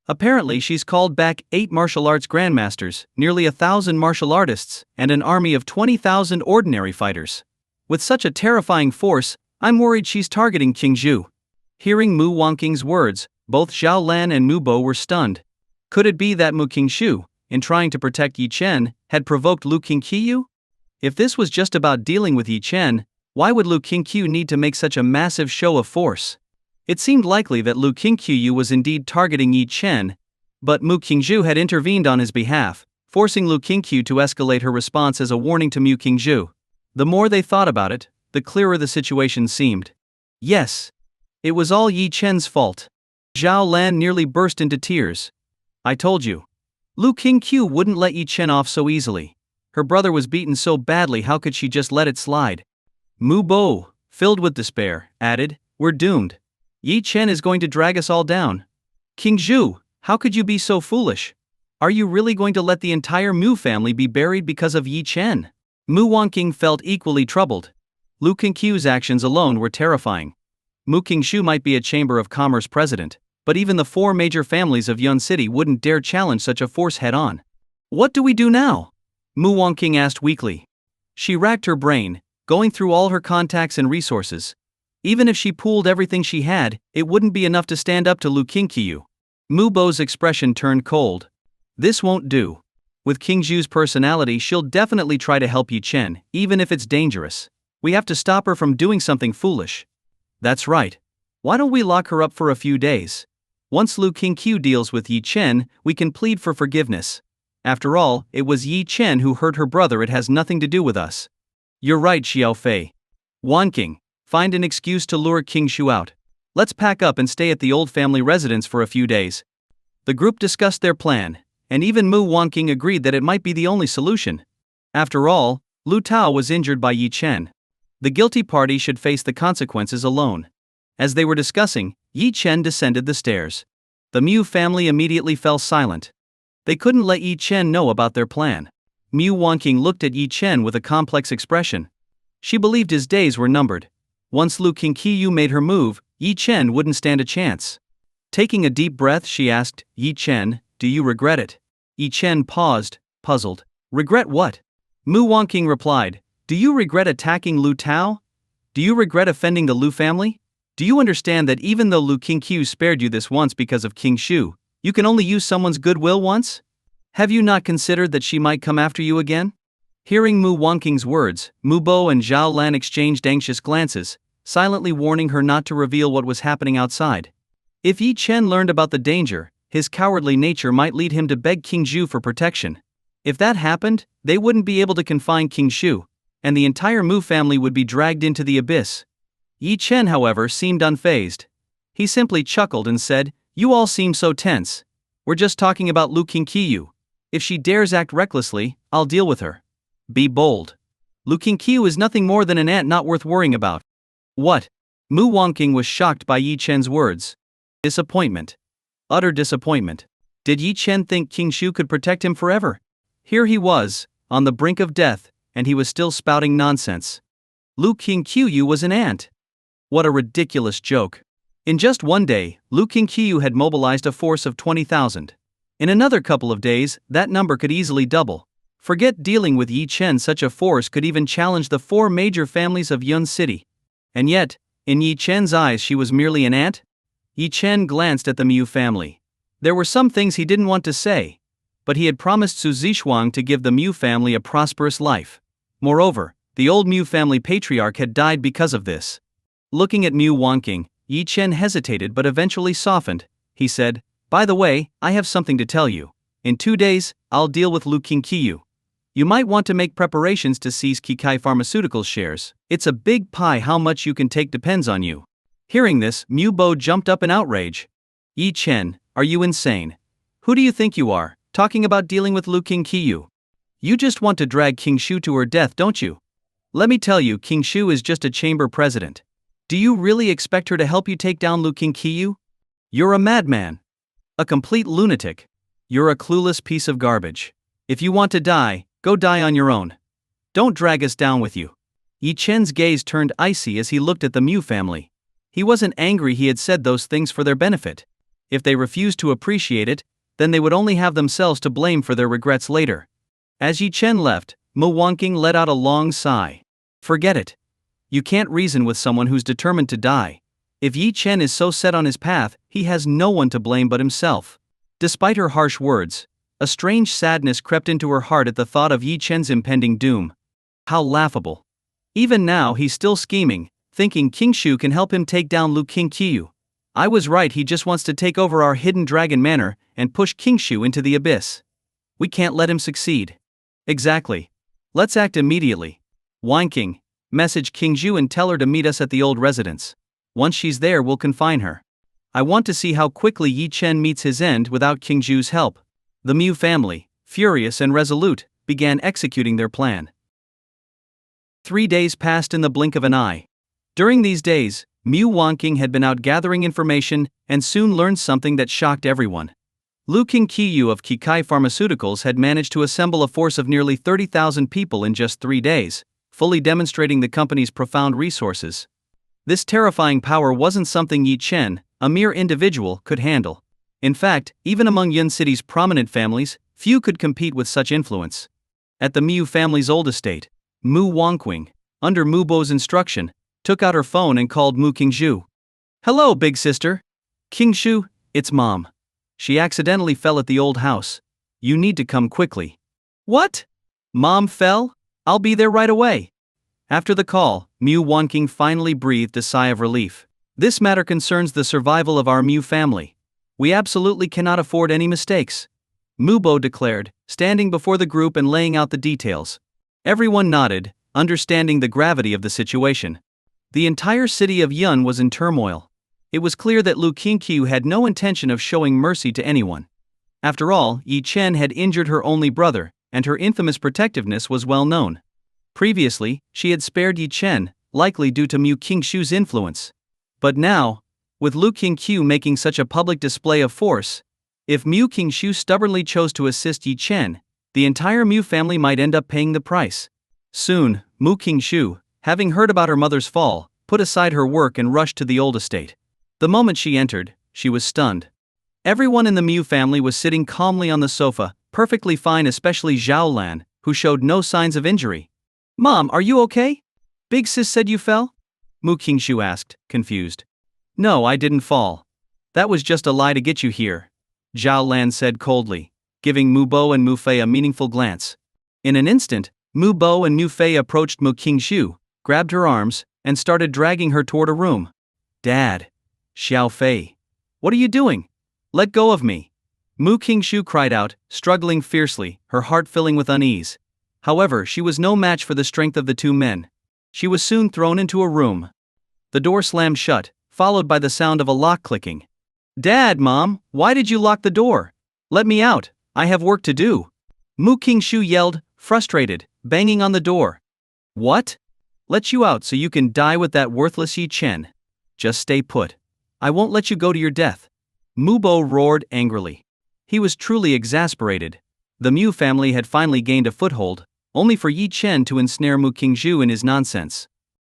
S1: Apparently she's called back 8 martial arts grandmasters, nearly 1,000 martial artists, and an army of 20,000 ordinary fighters. With such a terrifying force, I'm worried she's targeting Qingzhou. Hearing Mu Wonking's words, both Zhao Lan and Mu Bo were stunned. Could it be that Mu Qingzhou, in trying to protect Yi Chen, had provoked Lu Qingqiu? If this was just about dealing with Yi Chen, why would Lu Qingqiu need to make such a massive show of force? It seemed likely that Lu Qingqiu was indeed targeting Yi Chen, but Mu Qingzhou had intervened on his behalf, forcing Lu Qingqiu to escalate her response as a warning to Mu Qingzhou. The more they thought about it, the clearer the situation seemed. Yes, it was all Yi Chen's fault. Zhao Lan nearly burst into tears. I told you. Lu Qingqiu wouldn't let Yi Chen off so easily. Her brother was beaten so badly, how could she just let it slide? Mu Bo, filled with despair, added, we're doomed. Yi Chen is going to drag us all down. Qingzhou, how could you be so foolish? Are you really going to let the entire Mu family be buried because of Yi Chen? Mu Wonking felt equally troubled. Lu Qingqiu's actions alone were terrifying. Mu Qingzhou might be a Chamber of Commerce president, but even the 4 major families of Yun City wouldn't dare challenge such a force head-on. What do we do now? Mu Wonking asked weakly. She racked her brain, going through all her contacts and resources. Even if she pooled everything she had, it wouldn't be enough to stand up to Lu Qingqiu. Mu Bo's expression turned cold. This won't do. With Qingzhou's personality, she'll definitely try to help Yi Chen, even if it's dangerous. We have to stop her from doing something foolish. That's right. Why don't we lock her up for a few days? Once Lu Qingqiu deals with Yi Chen, we can plead for forgiveness. After all, it was Yi Chen who hurt her brother, it has nothing to do with us. You're right, Xiao Fei. Wonking, find an excuse to lure Qingzhou out. Let's pack up and stay at the old family residence for a few days. The group discussed their plan, and even Mu Wonking agreed that it might be the only solution. After all, Lu Tao was injured by Yi Chen. The guilty party should face the consequences alone. As they were discussing, Yi Chen descended the stairs. The Mu family immediately fell silent. They couldn't let Yi Chen know about their plan. Mu Wonking looked at Yi Chen with a complex expression. She believed his days were numbered. Once Lu Qingqiu made her move, Yi Chen wouldn't stand a chance. Taking a deep breath, she asked, Yi Chen, do you regret it? Yi Chen paused, puzzled. Regret what? Mu Wonking replied, do you regret attacking Lu Tao? Do you regret offending the Lu family? Do you understand that even though Lu Qingqiu spared you this once because of Qingzhou, you can only use someone's goodwill once? Have you not considered that she might come after you again? Hearing Mu Wonking's words, Mu Bo and Zhao Lan exchanged anxious glances, silently warning her not to reveal what was happening outside. If Yi Chen learned about the danger, his cowardly nature might lead him to beg Qingzhou for protection. If that happened, they wouldn't be able to confine Qingzhou, and the entire Mu family would be dragged into the abyss. Yi Chen, however, seemed unfazed. He simply chuckled and said, you all seem so tense. We're just talking about Lu Qingqiu. If she dares act recklessly, I'll deal with her. Be bold. Lu Qingqiu is nothing more than an ant not worth worrying about. What? Mu Wonking was shocked by Yi Chen's words. Disappointment. Utter disappointment. Did Yi Chen think Qingzhou could protect him forever? Here he was, on the brink of death, and he was still spouting nonsense. Lu Qingqiu was an ant. What a ridiculous joke. In just one day, Lu Qingqiu had mobilized a force of 20,000. In another couple of days, that number could easily double. Forget dealing with Yi Chen, such a force could even challenge the 4 major families of Yun City. And yet, in Yi Chen's eyes she was merely an ant? Yi Chen glanced at the Mu family. There were some things he didn't want to say. but he had promised Su Zixuang to give the Mu family a prosperous life. Moreover, the old Mu family patriarch had died because of this. Looking at Mu Wanqing, Yi Chen hesitated but eventually softened. He said, "By the way, I have something to tell you. In 2 days, I'll deal with Lu Qingqiu. You might want to make preparations to seize Kikai Pharmaceuticals shares. It's a big pie, how much you can take depends on you." Hearing this, Mu Bo jumped up in outrage. "Yi Chen, are you insane? Who do you think you are, talking about dealing with Lu Qingqiu? You just want to drag King Shu to her death, don't you? Let me tell you, King Shu is just a chamber president. Do you really expect her to help you take down Lu Qingqiu? You're a madman. A complete lunatic. You're a clueless piece of garbage. If you want to die, go die on your own. Don't drag us down with you." Yi Chen's gaze turned icy as he looked at the Mu family. He wasn't angry he had said those things for their benefit. If they refused to appreciate it, then they would only have themselves to blame for their regrets later. As Yi Chen left, Mu Wanqing let out a long sigh. Forget it. You can't reason with someone who's determined to die. If Yi Chen is so set on his path, he has no one to blame but himself. Despite her harsh words, a strange sadness crept into her heart at the thought of Yi Chen's impending doom. How laughable. Even now he's still scheming, thinking King Shu can help him take down Lu Qingqiu. I was right, he just wants to take over our hidden dragon manor and push King Shu into the abyss. We can't let him succeed. Exactly. Let's act immediately. Wanqing, message King Shu and tell her to meet us at the old residence. Once she's there, we'll confine her. I want to see how quickly Yi Chen meets his end without King Shu's help. The Mu family, furious and resolute, began executing their plan. 3 days passed in the blink of an eye. During these days, Mu Wanqing had been out gathering information and soon learned something that shocked everyone. Lu Qingqiu of Kikai Pharmaceuticals had managed to assemble a force of nearly 30,000 people in just 3 days, fully demonstrating the company's profound resources. This terrifying power wasn't something Yi Chen, a mere individual, could handle. In fact, even among Yun City's prominent families, few could compete with such influence. At the Mu family's old estate, Mu Wanqing, under Mu Bo's instruction, took out her phone and called Mu Qingshu. "Hello, big sister. Qingshu, it's Mom. She accidentally fell at the old house. You need to come quickly." "What? Mom fell? I'll be there right away." After the call, Mu Wanqing finally breathed a sigh of relief. "This matter concerns the survival of our Mu family. We absolutely cannot afford any mistakes," Mu Bo declared, standing before the group and laying out the details. Everyone nodded, understanding the gravity of the situation. The entire city of Yun was in turmoil. It was clear that Lu Qingqiu had no intention of showing mercy to anyone. After all, Yi Chen had injured her only brother, and her infamous protectiveness was well known. Previously, she had spared Yi Chen, likely due to Mu Qingshu's influence. But now, with Lu Qingqiu making such a public display of force, if Mu Qingshu stubbornly chose to assist Yi Chen, the entire Mu family might end up paying the price. Soon, Mu Qingshu, having heard about her mother's fall, put aside her work and rushed to the old estate. The moment she entered, she was stunned. Everyone in the Mu family was sitting calmly on the sofa, perfectly fine, especially Zhao Lan, who showed no signs of injury. "Mom, are you okay? Big sis said you fell?" Mu Qingshu asked, confused. "No, I didn't fall. That was just a lie to get you here," Zhao Lan said coldly, giving Mu Bo and Mu Fei a meaningful glance. In an instant, Mu Bo and Mu Fei approached Mu Qingshu, grabbed her arms, and started dragging her toward a room. "Dad! Xiao Fei! What are you doing? Let go of me!" Mu Qingshu cried out, struggling fiercely, her heart filling with unease. However, she was no match for the strength of the two men. She was soon thrown into a room. The door slammed shut, followed by the sound of a lock clicking. "Dad, Mom, why did you lock the door? Let me out, I have work to do!" Mu Qingshu yelled, frustrated, banging on the door. "What? Let you out so you can die with that worthless Yi Chen? Just stay put. I won't let you go to your death." Mu Bo roared angrily. He was truly exasperated. The Mu family had finally gained a foothold, only for Yi Chen to ensnare Mu Qingshu in his nonsense.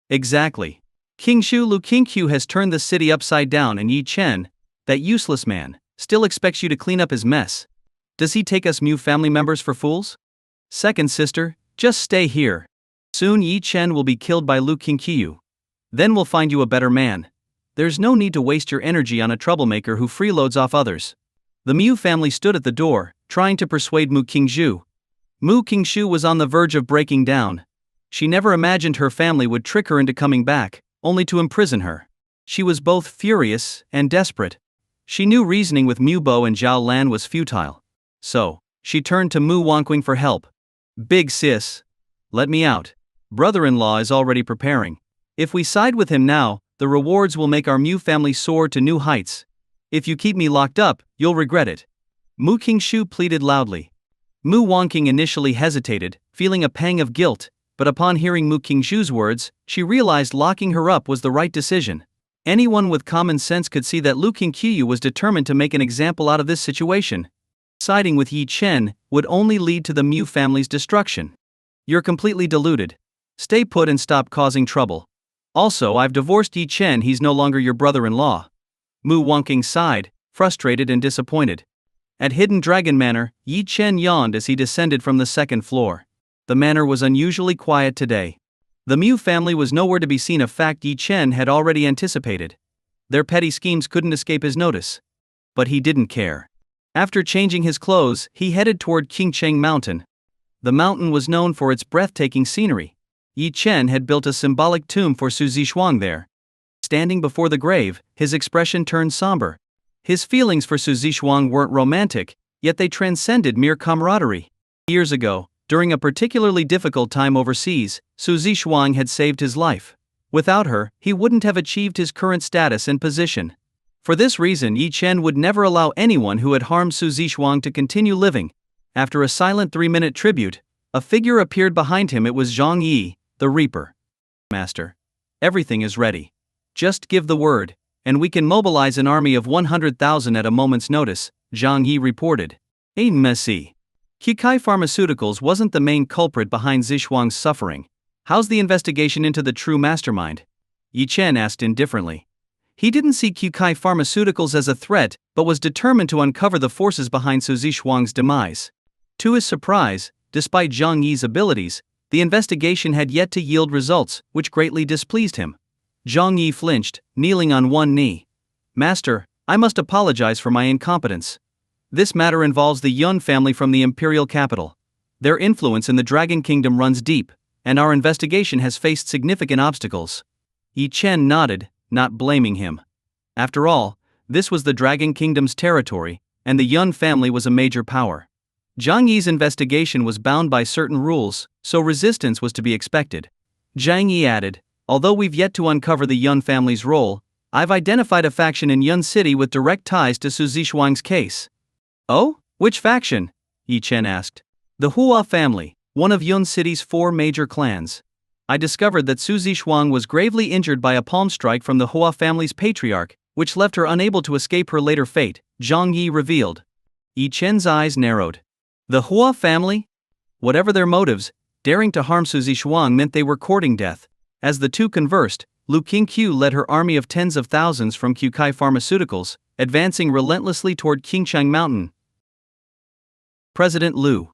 S1: Exactly. Qingshu, Lu Qingqiu has turned the city upside down, and Yi Chen, that useless man, still expects you to clean up his mess. Does he take us Mu family members for fools? Second sister, just stay here. Soon Yi Chen will be killed by Lu Qingqiu. Then we'll find you a better man. There's no need to waste your energy on a troublemaker who freeloads off others. The Mu family stood at the door, trying to persuade Mu Qingzhu. Mu Qingzhu was on the verge of breaking down. She never imagined her family would trick her into coming back, only to imprison her. She was both furious and desperate. She knew reasoning with Mu Bo and Zhao Lan was futile. So, she turned to Mu Wangqing for help. Big sis. Let me out. Brother-in-law is already preparing. If we side with him now, the rewards will make our Mu family soar to new heights. If you keep me locked up, you'll regret it. Mu Qingzhu pleaded loudly. Mu Wangqing initially hesitated, feeling a pang of guilt, but upon hearing Mu Qingzhu's words, she realized locking her up was the right decision. Anyone with common sense could see that Lu Qingqiu was determined to make an example out of this situation. Siding with Yi Chen would only lead to the Mu family's destruction. You're completely deluded. Stay put and stop causing trouble. Also, I've divorced Yi Chen, he's no longer your brother-in-law. Mu Wangqing sighed, frustrated and disappointed. At Hidden Dragon Manor, Yi Chen yawned as he descended from the second floor. The manor was unusually quiet today. The Mu family was nowhere to be seen, a fact Yi Chen had already anticipated. Their petty schemes couldn't escape his notice. But he didn't care. After changing his clothes, he headed toward Qingcheng Mountain. The mountain was known for its breathtaking scenery. Yi Chen had built a symbolic tomb for Su Zixuang there. Standing before the grave, his expression turned somber. His feelings for Su Zixuang weren't romantic, yet they transcended mere camaraderie. Years ago, during a particularly difficult time overseas, Su Zixuang had saved his life. Without her, he wouldn't have achieved his current status and position. For this reason, Yi Chen would never allow anyone who had harmed Su Zixuang to continue living. After a silent 3-minute tribute, a figure appeared behind him. It was Zhang Yi, the Reaper. Master, everything is ready. Just give the word, and we can mobilize an army of 100,000 at a moment's notice, Zhang Yi reported. Messi. Qihai Pharmaceuticals wasn't the main culprit behind Zixuang's suffering. How's the investigation into the true mastermind? Yi Chen asked indifferently. He didn't see Qihai Pharmaceuticals as a threat, but was determined to uncover the forces behind Su Zixuang's demise. To his surprise, despite Zhang Yi's abilities, the investigation had yet to yield results, which greatly displeased him. Zhang Yi flinched, kneeling on one knee. Master, I must apologize for my incompetence. This matter involves the Yun family from the imperial capital. Their influence in the Dragon Kingdom runs deep, and our investigation has faced significant obstacles. Yi Chen nodded, not blaming him. After all, this was the Dragon Kingdom's territory, and the Yun family was a major power. Zhang Yi's investigation was bound by certain rules, so resistance was to be expected. Zhang Yi added, although we've yet to uncover the Yun family's role, I've identified a faction in Yun City with direct ties to Su Zixuang's case. Oh? Which faction? Yi Chen asked. The Hua family, one of Yun City's 4 major clans. I discovered that Su Zixuang was gravely injured by a palm strike from the Hua family's patriarch, which left her unable to escape her later fate, Zhang Yi revealed. Yi Chen's eyes narrowed. The Hua family? Whatever their motives, daring to harm Su Zixuang meant they were courting death. As the two conversed, Lu Qingqiu led her army of tens of thousands from Qihai Pharmaceuticals, advancing relentlessly toward Qingcheng Mountain. President Lu.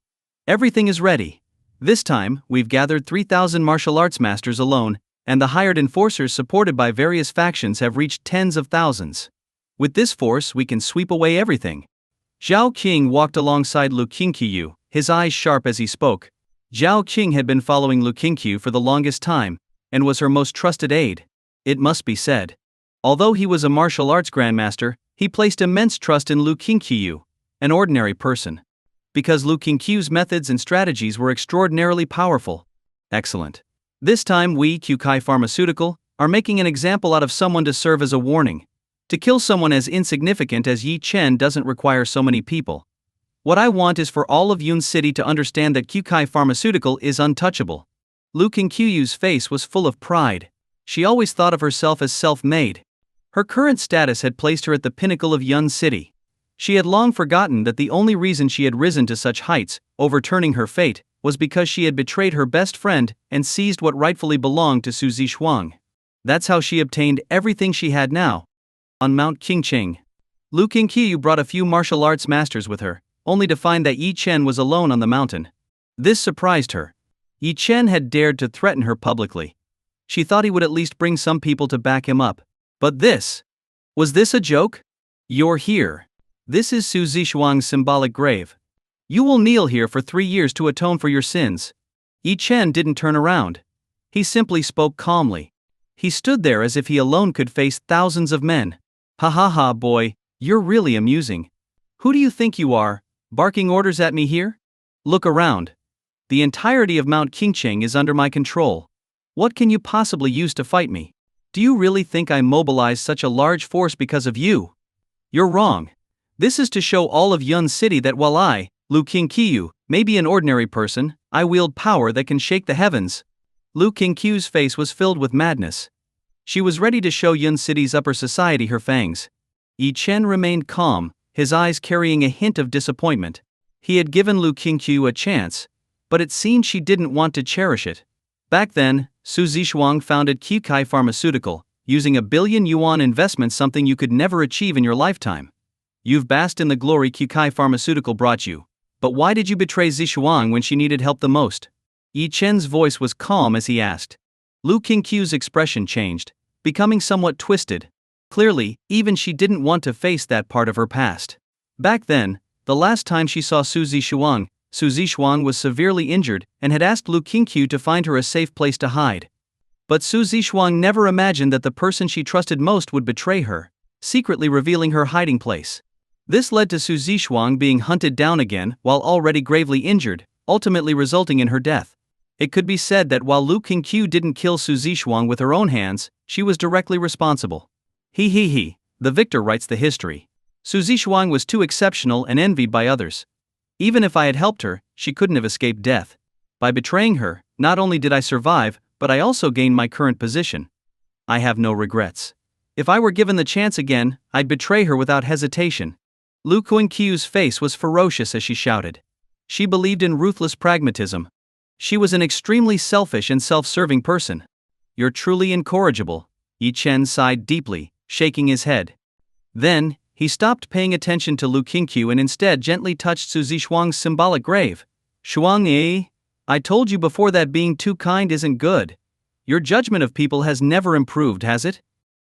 S1: Everything is ready. This time, we've gathered 3,000 martial arts masters alone, and the hired enforcers supported by various factions have reached tens of thousands. With this force, we can sweep away everything. Zhao Qing walked alongside Lu Qingqiu, his eyes sharp as he spoke. Zhao Qing had been following Lu Qingqiu for the longest time, and was her most trusted aide. It must be said. Although he was a martial arts grandmaster, he placed immense trust in Lu Qingqiu, an ordinary person. Because Lu Qingqiu's methods and strategies were extraordinarily powerful. Excellent. This time we, Qihai Pharmaceutical, are making an example out of someone to serve as a warning. To kill someone as insignificant as Yi Chen doesn't require so many people. What I want is for all of Yun City to understand that Qihai Pharmaceutical is untouchable. Lu Qingqiu's face was full of pride. She always thought of herself as self-made. Her current status had placed her at the pinnacle of Yun City. She had long forgotten that the only reason she had risen to such heights, overturning her fate, was because she had betrayed her best friend and seized what rightfully belonged to Su Zixuang. That's how she obtained everything she had now. On Mount Qingcheng, Lu Qingqiu brought a few martial arts masters with her, only to find that Yi Chen was alone on the mountain. This surprised her. Yi Chen had dared to threaten her publicly. She thought he would at least bring some people to back him up. But this? Was this a joke? You're here. This is Su Zixuang's symbolic grave. You will kneel here for 3 years to atone for your sins. Yi Chen didn't turn around. He simply spoke calmly. He stood there as if he alone could face thousands of men. Ha ha ha, boy, you're really amusing. Who do you think you are, barking orders at me here? Look around. The entirety of Mount Qingcheng is under my control. What can you possibly use to fight me? Do you really think I mobilized such a large force because of you? You're wrong. This is to show all of Yun City that while I, Lu Qingqiu, may be an ordinary person, I wield power that can shake the heavens. Lu Qingqiu's face was filled with madness. She was ready to show Yun City's upper society her fangs. Yi Chen remained calm, his eyes carrying a hint of disappointment. He had given Lu Qingqiu a chance, but it seemed she didn't want to cherish it. Back then, Su Zixuang founded Qkai Pharmaceutical, using a billion yuan investment, something you could never achieve in your lifetime. You've basked in the glory Qkai Pharmaceutical brought you. But why did you betray Zixuang when she needed help the most? Yi Chen's voice was calm as he asked. Lu Qingqiu's expression changed, becoming somewhat twisted. Clearly, even she didn't want to face that part of her past. Back then, the last time she saw Su Zixuang was severely injured and had asked Lu Qingqiu to find her a safe place to hide. But Su Zixuang never imagined that the person she trusted most would betray her, secretly revealing her hiding place. This led to Su Zixuang being hunted down again while already gravely injured, ultimately resulting in her death. It could be said that while Lu Qingqiu didn't kill Su Zixuang with her own hands, she was directly responsible. The victor writes the history. Su Zixuang was too exceptional and envied by others. Even if I had helped her, she couldn't have escaped death. By betraying her, not only did I survive, but I also gained my current position. I have no regrets. If I were given the chance again, I'd betray her without hesitation. Lu Qingqiu's face was ferocious as she shouted. She believed in ruthless pragmatism. She was an extremely selfish and self-serving person. You're truly incorrigible, Yi Chen sighed deeply, shaking his head. Then, he stopped paying attention to Lu Qingqiu and instead gently touched Su Zixuang's symbolic grave. Shuang, I told you before that being too kind isn't good. Your judgment of people has never improved, has it?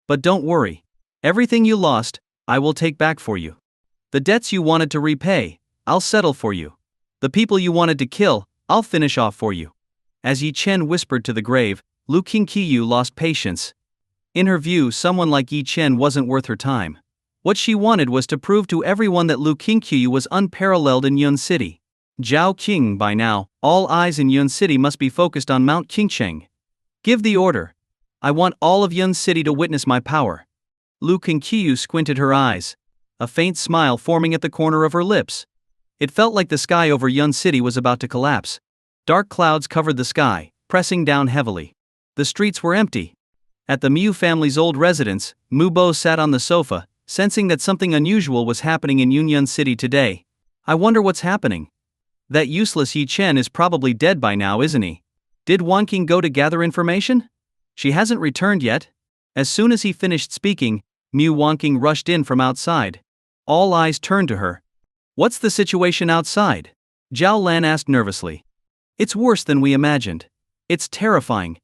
S1: But don't worry. Everything you lost, I will take back for you. The debts you wanted to repay, I'll settle for you. The people you wanted to kill, I'll finish off for you. As Yi Chen whispered to the grave, Lu Qingqiu lost patience. In her view, someone like Yi Chen wasn't worth her time. What she wanted was to prove to everyone that Lu Qingqiu was unparalleled in Yun City. Zhao Qing, by now, all eyes in Yun City must be focused on Mount Qingcheng. Give the order. I want all of Yun City to witness my power. Lu Qingqiu squinted her eyes, a faint smile forming at the corner of her lips. It felt like the sky over Yun City was about to collapse. Dark clouds covered the sky, pressing down heavily. The streets were empty. At the Mu family's old residence, Mu Bo sat on the sofa, sensing that something unusual was happening in Yun City today. I wonder what's happening. That useless Yi Chen is probably dead by now, isn't he? Did Wanqing go to gather information? She hasn't returned yet. As soon as he finished speaking, Mu Wanqing rushed in from outside. All eyes turned to her. What's the situation outside? Zhao Lan asked nervously. It's worse than we imagined. It's terrifying.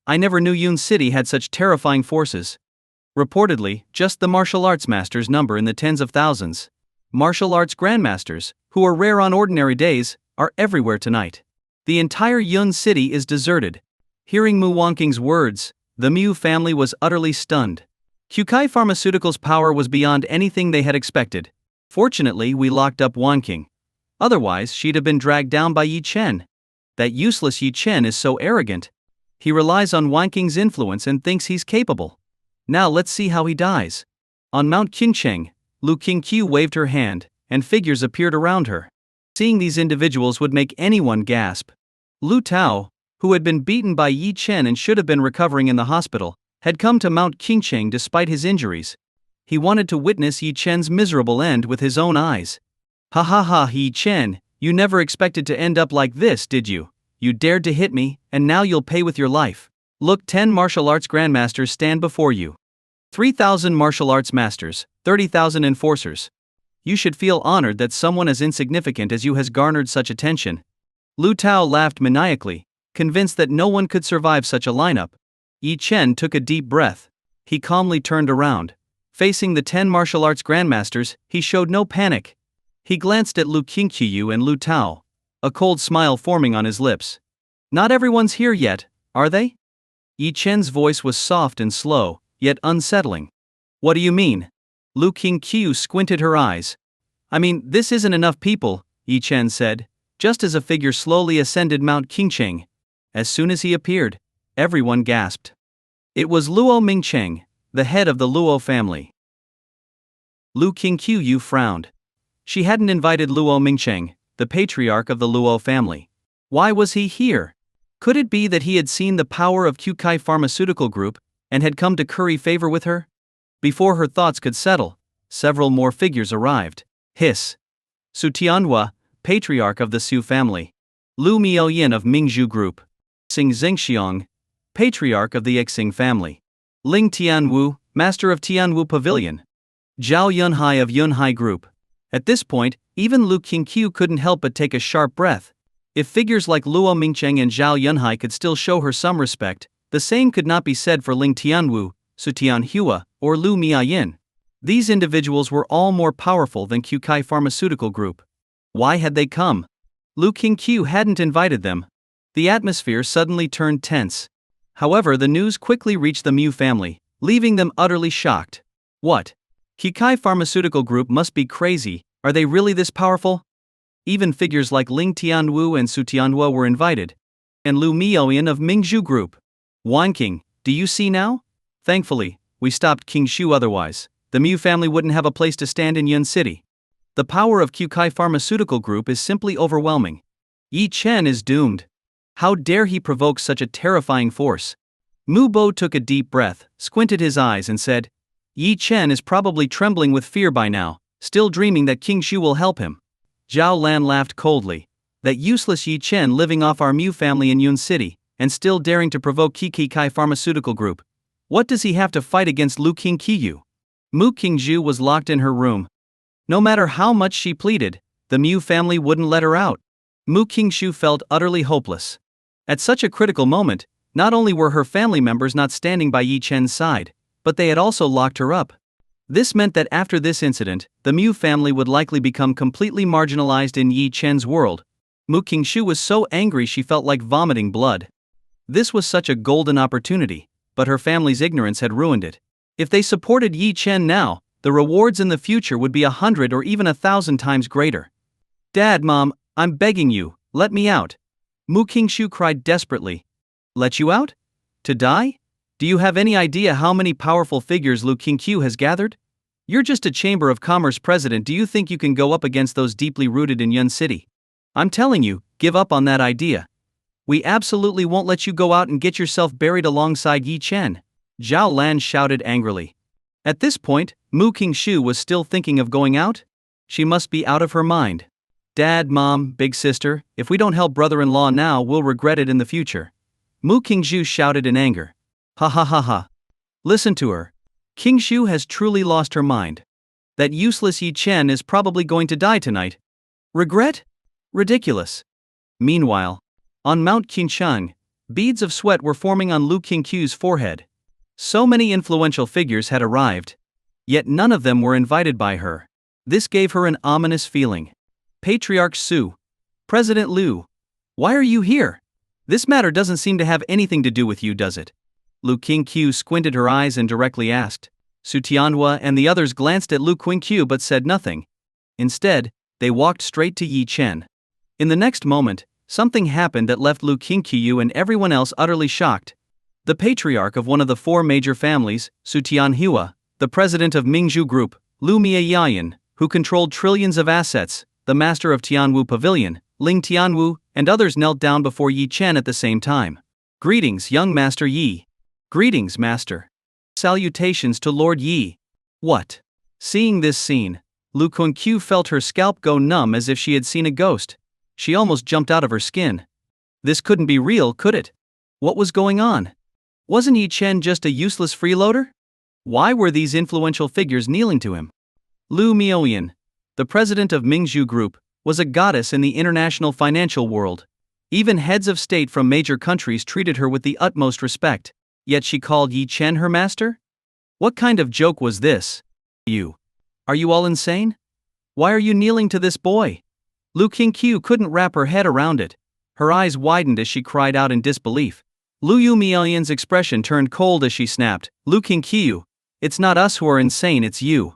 S1: I never knew Yun City had such terrifying forces. Reportedly, just the martial arts masters number in the tens of thousands. Martial arts grandmasters, who are rare on ordinary days, are everywhere tonight. The entire Yun City is deserted. Hearing Mu Wanqing's words, the Mu family was utterly stunned. Qkai Pharmaceuticals' power was beyond anything they had expected. Fortunately, we locked up Wanqing. Otherwise, she'd have been dragged down by Yi Chen. That useless Yi Chen is so arrogant. He relies on Wanqing's influence and thinks he's capable. Now let's see how he dies. On Mount Qingcheng, Lu Qingqiu waved her hand, and figures appeared around her. Seeing these individuals would make anyone gasp. Lu Tao, who had been beaten by Yi Chen and should have been recovering in the hospital, had come to Mount Qingcheng despite his injuries. He wanted to witness Yi Chen's miserable end with his own eyes. Ha ha ha, Yi Chen, you never expected to end up like this, did you? You dared to hit me, and now you'll pay with your life. Look, 10 martial arts grandmasters stand before you. 3,000 martial arts masters, 30,000 enforcers. You should feel honored that someone as insignificant as you has garnered such attention. Lu Tao laughed maniacally, convinced that no one could survive such a lineup. Yi Chen took a deep breath. He calmly turned around. Facing the 10 martial arts grandmasters, he showed no panic. He glanced at Lu Qingqiu and Lu Tao, a cold smile forming on his lips. Not everyone's here yet, are they? Yi Chen's voice was soft and slow, yet unsettling. What do you mean? Lu Qingqiu squinted her eyes. I mean, this isn't enough people, Yi Chen said, just as a figure slowly ascended Mount Qingcheng. As soon as he appeared, everyone gasped. It was Luo Mingcheng, the head of the Luo family. Lu Qingqiu frowned. She hadn't invited Luo Mingcheng, the patriarch of the Luo family. Why was he here? Could it be that he had seen the power of Qukai Pharmaceutical Group and had come to curry favor with her? Before her thoughts could settle, several more figures arrived. Hiss. Su Tianhua, patriarch of the Su family. Lu Miaoyin of Mingzhu Group. Xing Zengxiong, patriarch of the Xing family. Ling Tianwu, master of Tianwu Pavilion. Zhao Yunhai of Yunhai Group. At this point, even Lu Qingqiu couldn't help but take a sharp breath. If figures like Luo Mingcheng and Zhao Yunhai could still show her some respect, the same could not be said for Ling Tianwu, Su Tianhua, or Lu Miaoyin. These individuals were all more powerful than Qukai Pharmaceutical Group. Why had they come? Lu Qingqiu hadn't invited them. The atmosphere suddenly turned tense. However, the news quickly reached the Mu family, leaving them utterly shocked. What? Qukai Pharmaceutical Group must be crazy, are they really this powerful? Even figures like Ling Tianwu and Su Tianhua were invited. And Lu Miaoyin of Mingzhu Group. Wanking, do you see now? Thankfully, we stopped King Shu, otherwise the Mu family wouldn't have a place to stand in Yun City. The power of Qukai Pharmaceutical Group is simply overwhelming. Yi Chen is doomed. How dare he provoke such a terrifying force? Mu Bo took a deep breath, squinted his eyes and said, Yi Chen is probably trembling with fear by now, still dreaming that King Shu will help him. Zhao Lan laughed coldly. That useless Yi Chen living off our Mu family in Yun City, and still daring to provoke Qukai Pharmaceutical Group. What does he have to fight against Lu Qingqiu? Mu Qingzhu was locked in her room. No matter how much she pleaded, the Mu family wouldn't let her out. Mu Qingzhu felt utterly hopeless. At such a critical moment, not only were her family members not standing by Yi Chen's side, but they had also locked her up. This meant that after this incident, the Mu family would likely become completely marginalized in Yi Chen's world. Mu Qingzhu was so angry she felt like vomiting blood. This was such a golden opportunity, but her family's ignorance had ruined it. If they supported Yi Chen now, the rewards in the future would be 100 or even 1,000 times greater. Dad, Mom, I'm begging you, let me out. Mu Qingzhu cried desperately. Let you out? To die? Do you have any idea how many powerful figures Lu Qingqiu has gathered? You're just a Chamber of Commerce president. Do you think you can go up against those deeply rooted in Yun City? I'm telling you, give up on that idea. We absolutely won't let you go out and get yourself buried alongside Yi Chen. Zhao Lan shouted angrily. At this point, Mu Qingzhu was still thinking of going out? She must be out of her mind. Dad, Mom, big sister, if we don't help brother-in-law now, we'll regret it in the future. Mu Qingzhu shouted in anger. Ha ha ha ha. Listen to her. Qingzhu has truly lost her mind. That useless Yi Chen is probably going to die tonight. Regret? Ridiculous. Meanwhile, on Mount Qincheng, beads of sweat were forming on Lu Qingqiu's forehead. So many influential figures had arrived. Yet none of them were invited by her. This gave her an ominous feeling. Patriarch Su. President Lu. Why are you here? This matter doesn't seem to have anything to do with you, does it? Lu Qingqiu squinted her eyes and directly asked. Su Tianhua and the others glanced at Lu Qingqiu but said nothing. Instead, they walked straight to Yi Chen. In the next moment, something happened that left Lu Qingqiu and everyone else utterly shocked. The patriarch of one of the four major families, Su Tianhua, the president of Mingzhu Group, Lu Miaoyin, who controlled trillions of assets, the master of Tianwu Pavilion, Ling Tianwu, and others knelt down before Yi Chen at the same time. Greetings, young Master Yi. Greetings, Master. Salutations to Lord Yi. What? Seeing this scene, Lu Qingqiu felt her scalp go numb as if she had seen a ghost. She almost jumped out of her skin. This couldn't be real, could it? What was going on? Wasn't Yi Chen just a useless freeloader? Why were these influential figures kneeling to him? Lu Miaoyin, the president of Mingzhu Group, was a goddess in the international financial world. Even heads of state from major countries treated her with the utmost respect. Yet she called Yi Chen her master? What kind of joke was this? Are you all insane? Why are you kneeling to this boy? Lu Qingqiu couldn't wrap her head around it. Her eyes widened as she cried out in disbelief. Lu Yumiayan's expression turned cold as she snapped, Lu Qingqiu, it's not us who are insane, it's you.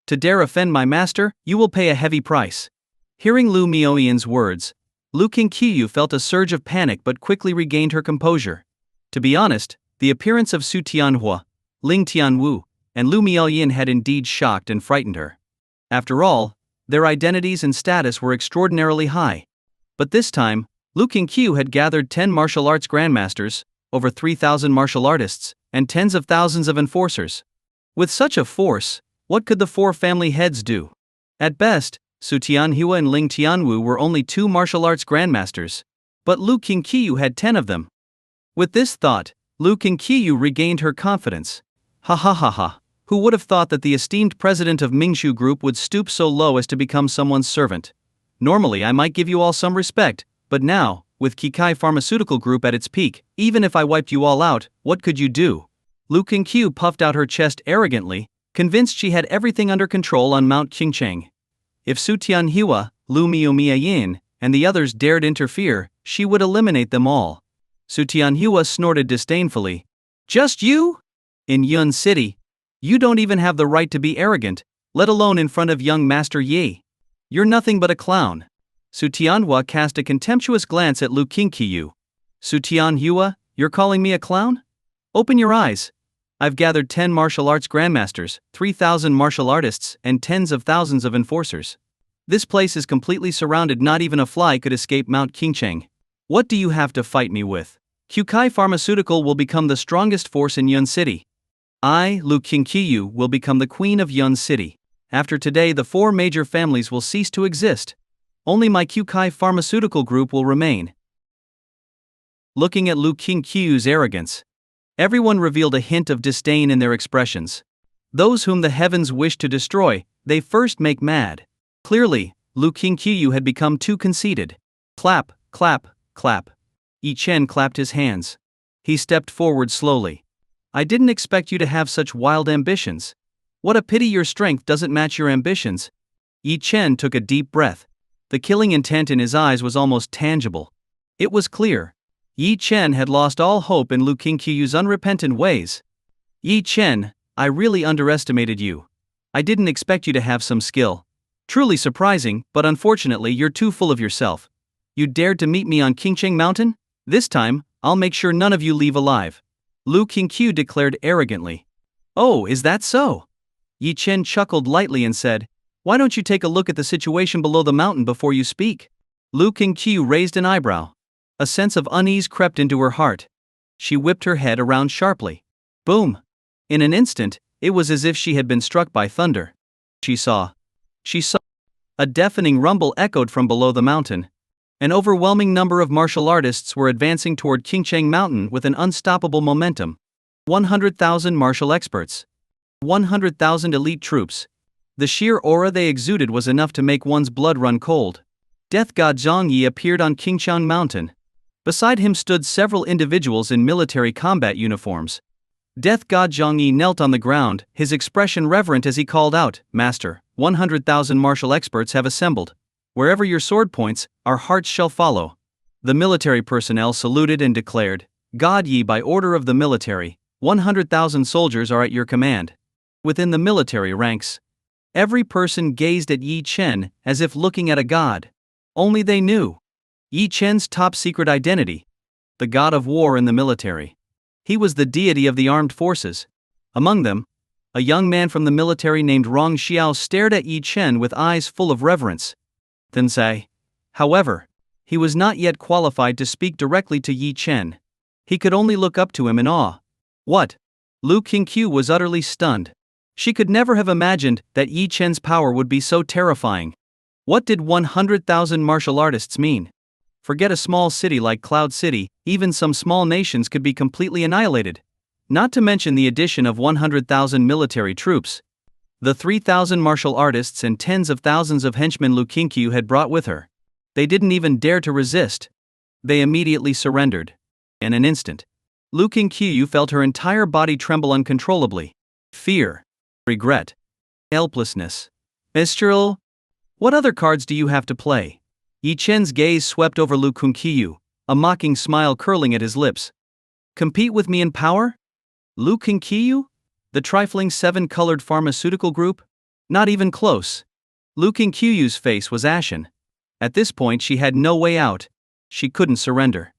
S1: To dare offend my master, you will pay a heavy price. Hearing Lu Miaoyan's words, Lu Qingqiu felt a surge of panic but quickly regained her composure. To be honest, the appearance of Su Tianhua, Ling Tianwu, and Lu Miaoyan had indeed shocked and frightened her. After all, their identities and status were extraordinarily high. But this time, Lu Qingqiu had gathered 10 martial arts grandmasters, over 3,000 martial artists, and tens of thousands of enforcers. With such a force, what could the 4 family heads do? At best, Su Tianhua and Ling Tianwu were only 2 martial arts grandmasters, but Lu Qingqiu had 10 of them. With this thought, Lu Qingqiu regained her confidence. Ha ha ha ha, who would have thought that the esteemed president of Mingshu Group would stoop so low as to become someone's servant? Normally I might give you all some respect, but now, with Kikai Pharmaceutical Group at its peak, even if I wiped you all out, what could you do? Lu Qingqiu puffed out her chest arrogantly, convinced she had everything under control on Mount Qingcheng. If Su Tianhua, Lu Miaoyan, and the others dared interfere, she would eliminate them all. Su Tianhua snorted disdainfully. Just you? In Yun City? You don't even have the right to be arrogant, let alone in front of young Master Yi. You're nothing but a clown. Su Tianhua cast a contemptuous glance at Lu Qingqiu. Su Tianhua, you're calling me a clown? Open your eyes. I've gathered 10 martial arts grandmasters, 3,000 martial artists, and tens of thousands of enforcers. This place is completely surrounded, not even a fly could escape Mount Qingcheng. What do you have to fight me with? Kikai Pharmaceutical will become the strongest force in Yun City. I, Lu Qingqiu, will become the queen of Yun City. After today the 4 major families will cease to exist. Only my Kikai Pharmaceutical Group will remain. Looking at Lu Qingqiu's arrogance, everyone revealed a hint of disdain in their expressions. Those whom the heavens wish to destroy, they first make mad. Clearly, Lu Qingqiu had become too conceited. Clap, clap, clap. Yi Chen clapped his hands. He stepped forward slowly. I didn't expect you to have such wild ambitions. What a pity your strength doesn't match your ambitions. Yi Chen took a deep breath. The killing intent in his eyes was almost tangible. It was clear. Yi Chen had lost all hope in Lu Qingqiu's unrepentant ways. Yi Chen, I really underestimated you. I didn't expect you to have some skill. Truly surprising, but unfortunately you're too full of yourself. You dared to meet me on Qingcheng Mountain? This time, I'll make sure none of you leave alive. Lu Qingqiu declared arrogantly. Oh, is that so? Yi Chen chuckled lightly and said, why don't you take a look at the situation below the mountain before you speak? Lu Qingqiu raised an eyebrow. A sense of unease crept into her heart. She whipped her head around sharply. Boom! In an instant, it was as if she had been struck by thunder. She saw. A deafening rumble echoed from below the mountain. An overwhelming number of martial artists were advancing toward Qingcheng Mountain with an unstoppable momentum. 100,000 martial experts. 100,000 elite troops. The sheer aura they exuded was enough to make one's blood run cold. Death God Zhongyi appeared on Qingcheng Mountain. Beside him stood several individuals in military combat uniforms. Death God Zhongyi knelt on the ground, his expression reverent as he called out, Master, 100,000 martial experts have assembled. Wherever your sword points, our hearts shall follow. The military personnel saluted and declared, God Yi, by order of the military, 100,000 soldiers are at your command. Within the military ranks, every person gazed at Yi Chen as if looking at a god. Only they knew Yi Chen's top-secret identity. The god of war in the military. He was the deity of the armed forces. Among them, a young man from the military named Rong Xiao stared at Yi Chen with eyes full of reverence. Tensei. However, he was not yet qualified to speak directly to Yi Chen. He could only look up to him in awe. What? Lu Qingqiu was utterly stunned. She could never have imagined that Yi Chen's power would be so terrifying. What did 100,000 martial artists mean? Forget a small city like Cloud City, even some small nations could be completely annihilated. Not to mention the addition of 100,000 military troops. The 3,000 martial artists and tens of thousands of henchmen Lu Qingqiu had brought with her. They didn't even dare to resist. They immediately surrendered. In an instant, Lu Qingqiu felt her entire body tremble uncontrollably. Fear. Regret. Helplessness. Mistral. What other cards do you have to play? Yi Chen's gaze swept over Lu Kongqiu, a mocking smile curling at his lips. Compete with me in power? Lu Kongqiu? The trifling seven-colored pharmaceutical group? Not even close. Lu Kongqiu's face was ashen. At this point she had no way out. She couldn't surrender.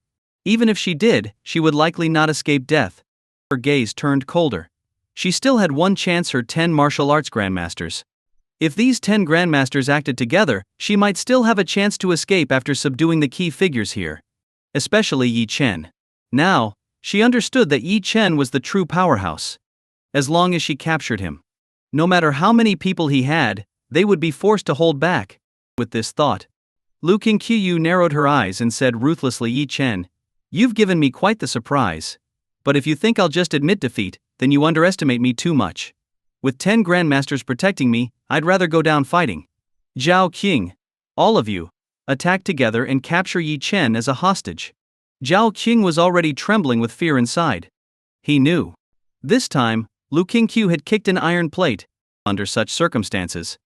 S1: Even if she did, she would likely not escape death. Her gaze turned colder. She still had one chance, her 10 martial arts grandmasters. If these 10 grandmasters acted together, she might still have a chance to escape after subduing the key figures here. Especially Yi Chen. Now, she understood that Yi Chen was the true powerhouse. As long as she captured him. No matter how many people he had, they would be forced to hold back. With this thought, Lu Kongqiu narrowed her eyes and said ruthlessly, Yi Chen, you've given me quite the surprise. But if you think I'll just admit defeat, then you underestimate me too much. With 10 grandmasters protecting me, I'd rather go down fighting. Zhao Qing, all of you, attack together and capture Yi Chen as a hostage. Zhao Qing was already trembling with fear inside. He knew. This time, Lu Kongqiu had kicked an iron plate. Under such circumstances,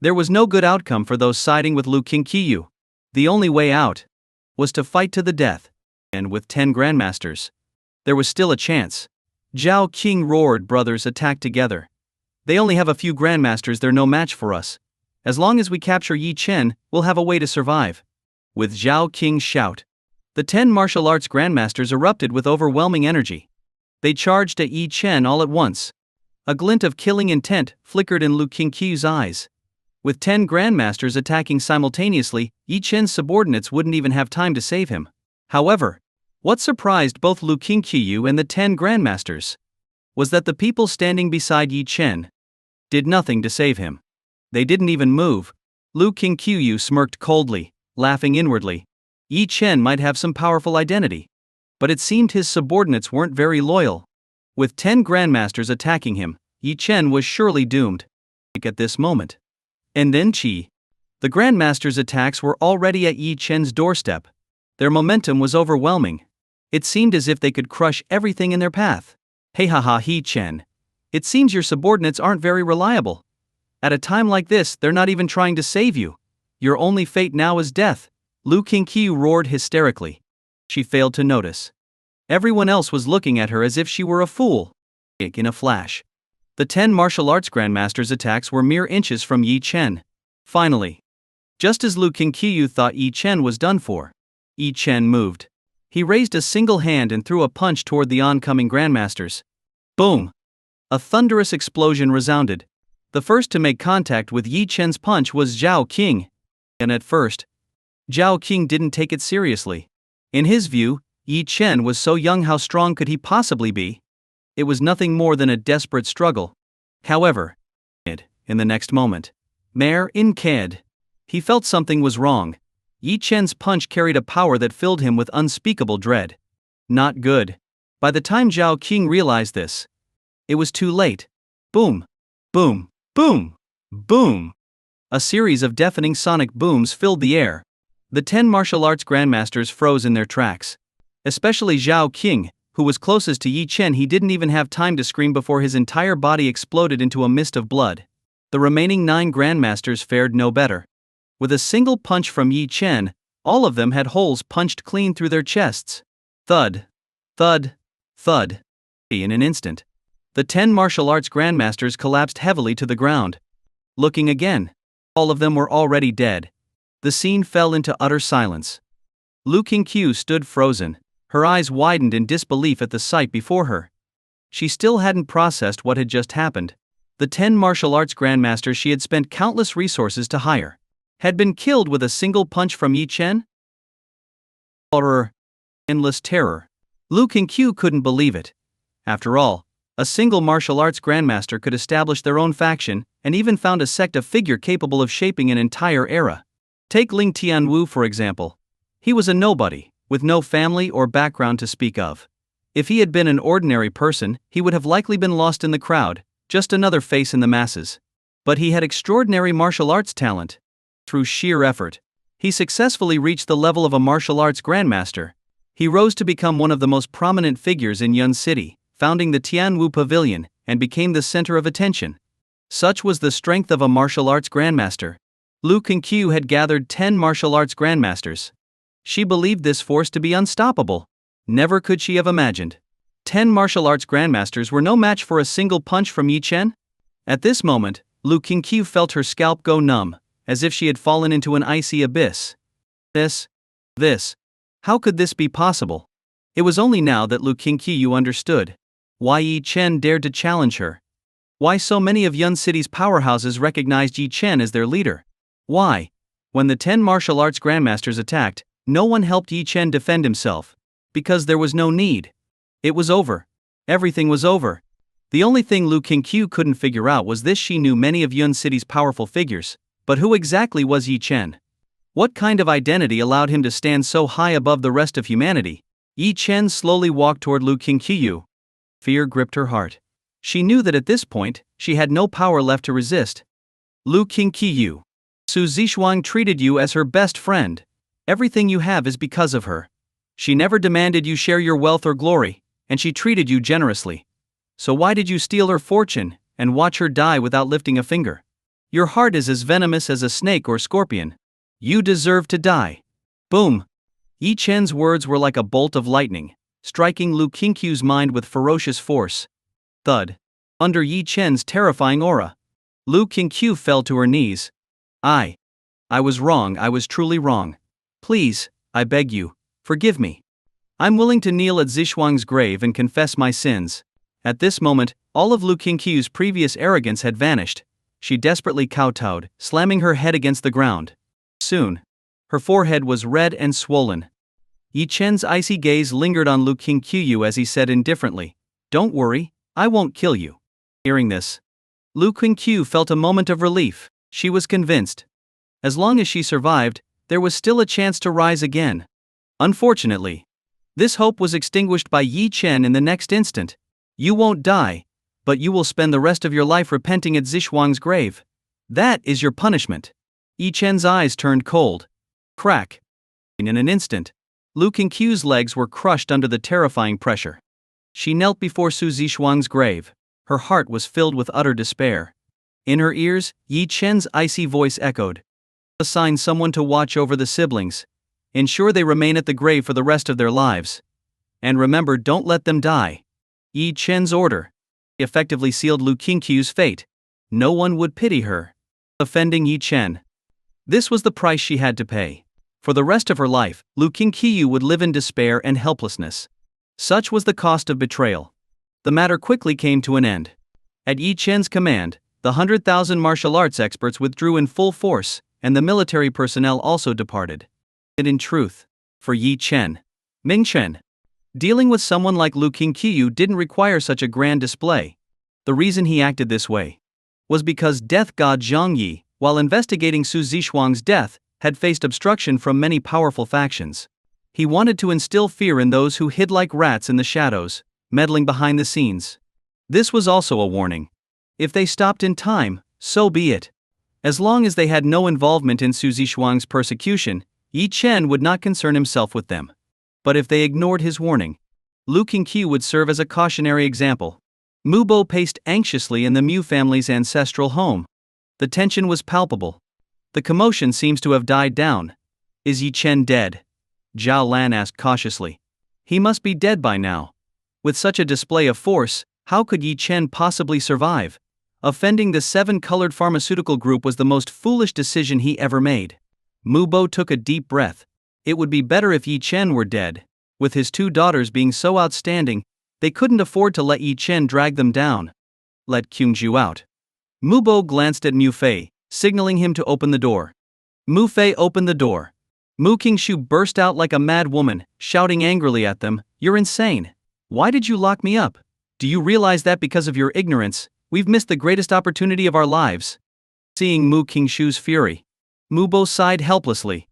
S1: there was no good outcome for those siding with Lu Kongqiu. The only way out was to fight to the death. And with 10 grandmasters, there was still a chance. Zhao Qing roared, brothers, attack together. They only have a few grandmasters, they're no match for us. As long as we capture Yi Chen, we'll have a way to survive. With Zhao Qing's shout, the 10 martial arts grandmasters erupted with overwhelming energy. They charged at Yi Chen all at once. A glint of killing intent flickered in Lu Kongqiu's eyes. With 10 grandmasters attacking simultaneously, Yi Chen's subordinates wouldn't even have time to save him. However, what surprised both Lu Kongqiu and the 10 grandmasters was that the people standing beside Yi Chen did nothing to save him. They didn't even move. Lu Kongqiu smirked coldly, laughing inwardly. Yi Chen might have some powerful identity, but it seemed his subordinates weren't very loyal. With 10 grandmasters attacking him, Yi Chen was surely doomed. At this moment. And then the grandmasters' attacks were already at Yi Chen's doorstep. Their momentum was overwhelming. It seemed as if they could crush everything in their path. Hey haha, Yi Chen. It seems your subordinates aren't very reliable. At a time like this, they're not even trying to save you. Your only fate now is death. Lu Kongqiu roared hysterically. She failed to notice. Everyone else was looking at her as if she were a fool. In a flash, the 10 martial arts grandmasters' attacks were mere inches from Yi Chen. Finally, just as Lu Kongqiu thought Yi Chen was done for, Yi Chen moved. He raised a single hand and threw a punch toward the oncoming grandmasters. Boom! A thunderous explosion resounded. The first to make contact with Yi Chen's punch was Zhao Qing. And at first, Zhao Qing didn't take it seriously. In his view, Yi Chen was so young, how strong could he possibly be? It was nothing more than a desperate struggle. However, in the next moment, he felt something was wrong. Yi Chen's punch carried a power that filled him with unspeakable dread. Not good. By the time Zhao Qing realized this, it was too late. Boom! Boom! Boom! Boom! A series of deafening sonic booms filled the air. The 10 martial arts grandmasters froze in their tracks. Especially Zhao Qing, who was closest to Yi Chen. He didn't even have time to scream before his entire body exploded into a mist of blood. The remaining 9 grandmasters fared no better. With a single punch from Yi Chen, all of them had holes punched clean through their chests. Thud. Thud. Thud. In an instant, the 10 martial arts grandmasters collapsed heavily to the ground. Looking again, all of them were already dead. The scene fell into utter silence. Lu Kongqiu stood frozen, her eyes widened in disbelief at the sight before her. She still hadn't processed what had just happened. The 10 martial arts grandmasters she had spent countless resources to hire had been killed with a single punch from Yi Chen? Horror. Endless terror. Lu Kongqiu couldn't believe it. After all, a single martial arts grandmaster could establish their own faction, and even found a sect of figure capable of shaping an entire era. Take Ling Tianwu for example. He was a nobody, with no family or background to speak of. If he had been an ordinary person, he would have likely been lost in the crowd, just another face in the masses. But he had extraordinary martial arts talent. Through sheer effort, he successfully reached the level of a martial arts grandmaster. He rose to become one of the most prominent figures in Yun City, founding the Tianwu Pavilion, and became the center of attention. Such was the strength of a martial arts grandmaster. Lu Qingshu had gathered 10 martial arts grandmasters. She believed this force to be unstoppable. Never could she have imagined 10 martial arts grandmasters were no match for a single punch from Yi Chen. At this moment, Lu Qingshu felt her scalp go numb, as if she had fallen into an icy abyss. This. How could this be possible? It was only now that Lu Qingshu understood why Yi Chen dared to challenge her. Why so many of Yun City's powerhouses recognized Yi Chen as their leader. Why, when the 10 martial arts grandmasters attacked, no one helped Yi Chen defend himself. Because there was no need. It was over. Everything was over. The only thing Lu Qingshu couldn't figure out was this: she knew many of Yun City's powerful figures, but who exactly was Yi Chen? What kind of identity allowed him to stand so high above the rest of humanity? Yi Chen slowly walked toward Lu Qingshu. Fear gripped her heart. She knew that at this point, she had no power left to resist. Lu Qingshu. Su Zixuang treated you as her best friend. Everything you have is because of her. She never demanded you share your wealth or glory, and she treated you generously. So why did you steal her fortune and watch her die without lifting a finger? Your heart is as venomous as a snake or scorpion. You deserve to die. Boom! Yi Chen's words were like a bolt of lightning, striking Lu Qingshu's mind with ferocious force. Thud. Under Yi Chen's terrifying aura, Lu Qingshu fell to her knees. I was wrong. I was truly wrong. Please, I beg you, forgive me. I'm willing to kneel at Zixuang's grave and confess my sins. At this moment, all of Lu Qingshu's previous arrogance had vanished. She desperately kowtowed, slamming her head against the ground. Soon, her forehead was red and swollen. Yi Chen's icy gaze lingered on Lu Qingshu as he said indifferently, "Don't worry, I won't kill you." Hearing this, Lu Qingshu felt a moment of relief. She was convinced. As long as she survived, there was still a chance to rise again. Unfortunately, this hope was extinguished by Yi Chen in the next instant. You won't die, but you will spend the rest of your life repenting at Zixuang's grave. That is your punishment. Yi Chen's eyes turned cold. Crack. In an instant, Lu Qingshu's legs were crushed under the terrifying pressure. She knelt before Su Zixuang's grave. Her heart was filled with utter despair. In her ears, Yi Chen's icy voice echoed. Assign someone to watch over the siblings. Ensure they remain at the grave for the rest of their lives. And remember, don't let them die. Yi Chen's order effectively sealed Lu Qingshu's fate. No one would pity her. Offending Yi Chen. This was the price she had to pay. For the rest of her life, Lu Qingshu would live in despair and helplessness. Such was the cost of betrayal. The matter quickly came to an end. At Yi Chen's command, the 100,000 martial arts experts withdrew in full force, and the military personnel also departed. And in truth, for Yi Chen, Ming Chen, dealing with someone like Lu Qingshu didn't require such a grand display. The reason he acted this way was because death god Zhang Yi, while investigating Su Zixuang's death, had faced obstruction from many powerful factions. He wanted to instill fear in those who hid like rats in the shadows, meddling behind the scenes. This was also a warning. If they stopped in time, so be it. As long as they had no involvement in Su Zixuang's persecution, Yi Chen would not concern himself with them. But if they ignored his warning, Lu Qingshu would serve as a cautionary example. Mu Bo paced anxiously in the Mu family's ancestral home. The tension was palpable. The commotion seems to have died down. Is Yi Chen dead? Zhao Lan asked cautiously. He must be dead by now. With such a display of force, how could Yi Chen possibly survive? Offending the 7-colored pharmaceutical group was the most foolish decision he ever made. Mu Bo took a deep breath. It would be better if Yi Chen were dead. With his 2 daughters being so outstanding, they couldn't afford to let Yi Chen drag them down. Let Qingshu out. Mu Bo glanced at Mu Fei, signaling him to open the door. Mu Fei opened the door. Mu Qingshu burst out like a mad woman, shouting angrily at them, "You're insane! Why did you lock me up? Do you realize that because of your ignorance, we've missed the greatest opportunity of our lives?" Seeing Mu Qingshu's fury, Mu Bo sighed helplessly.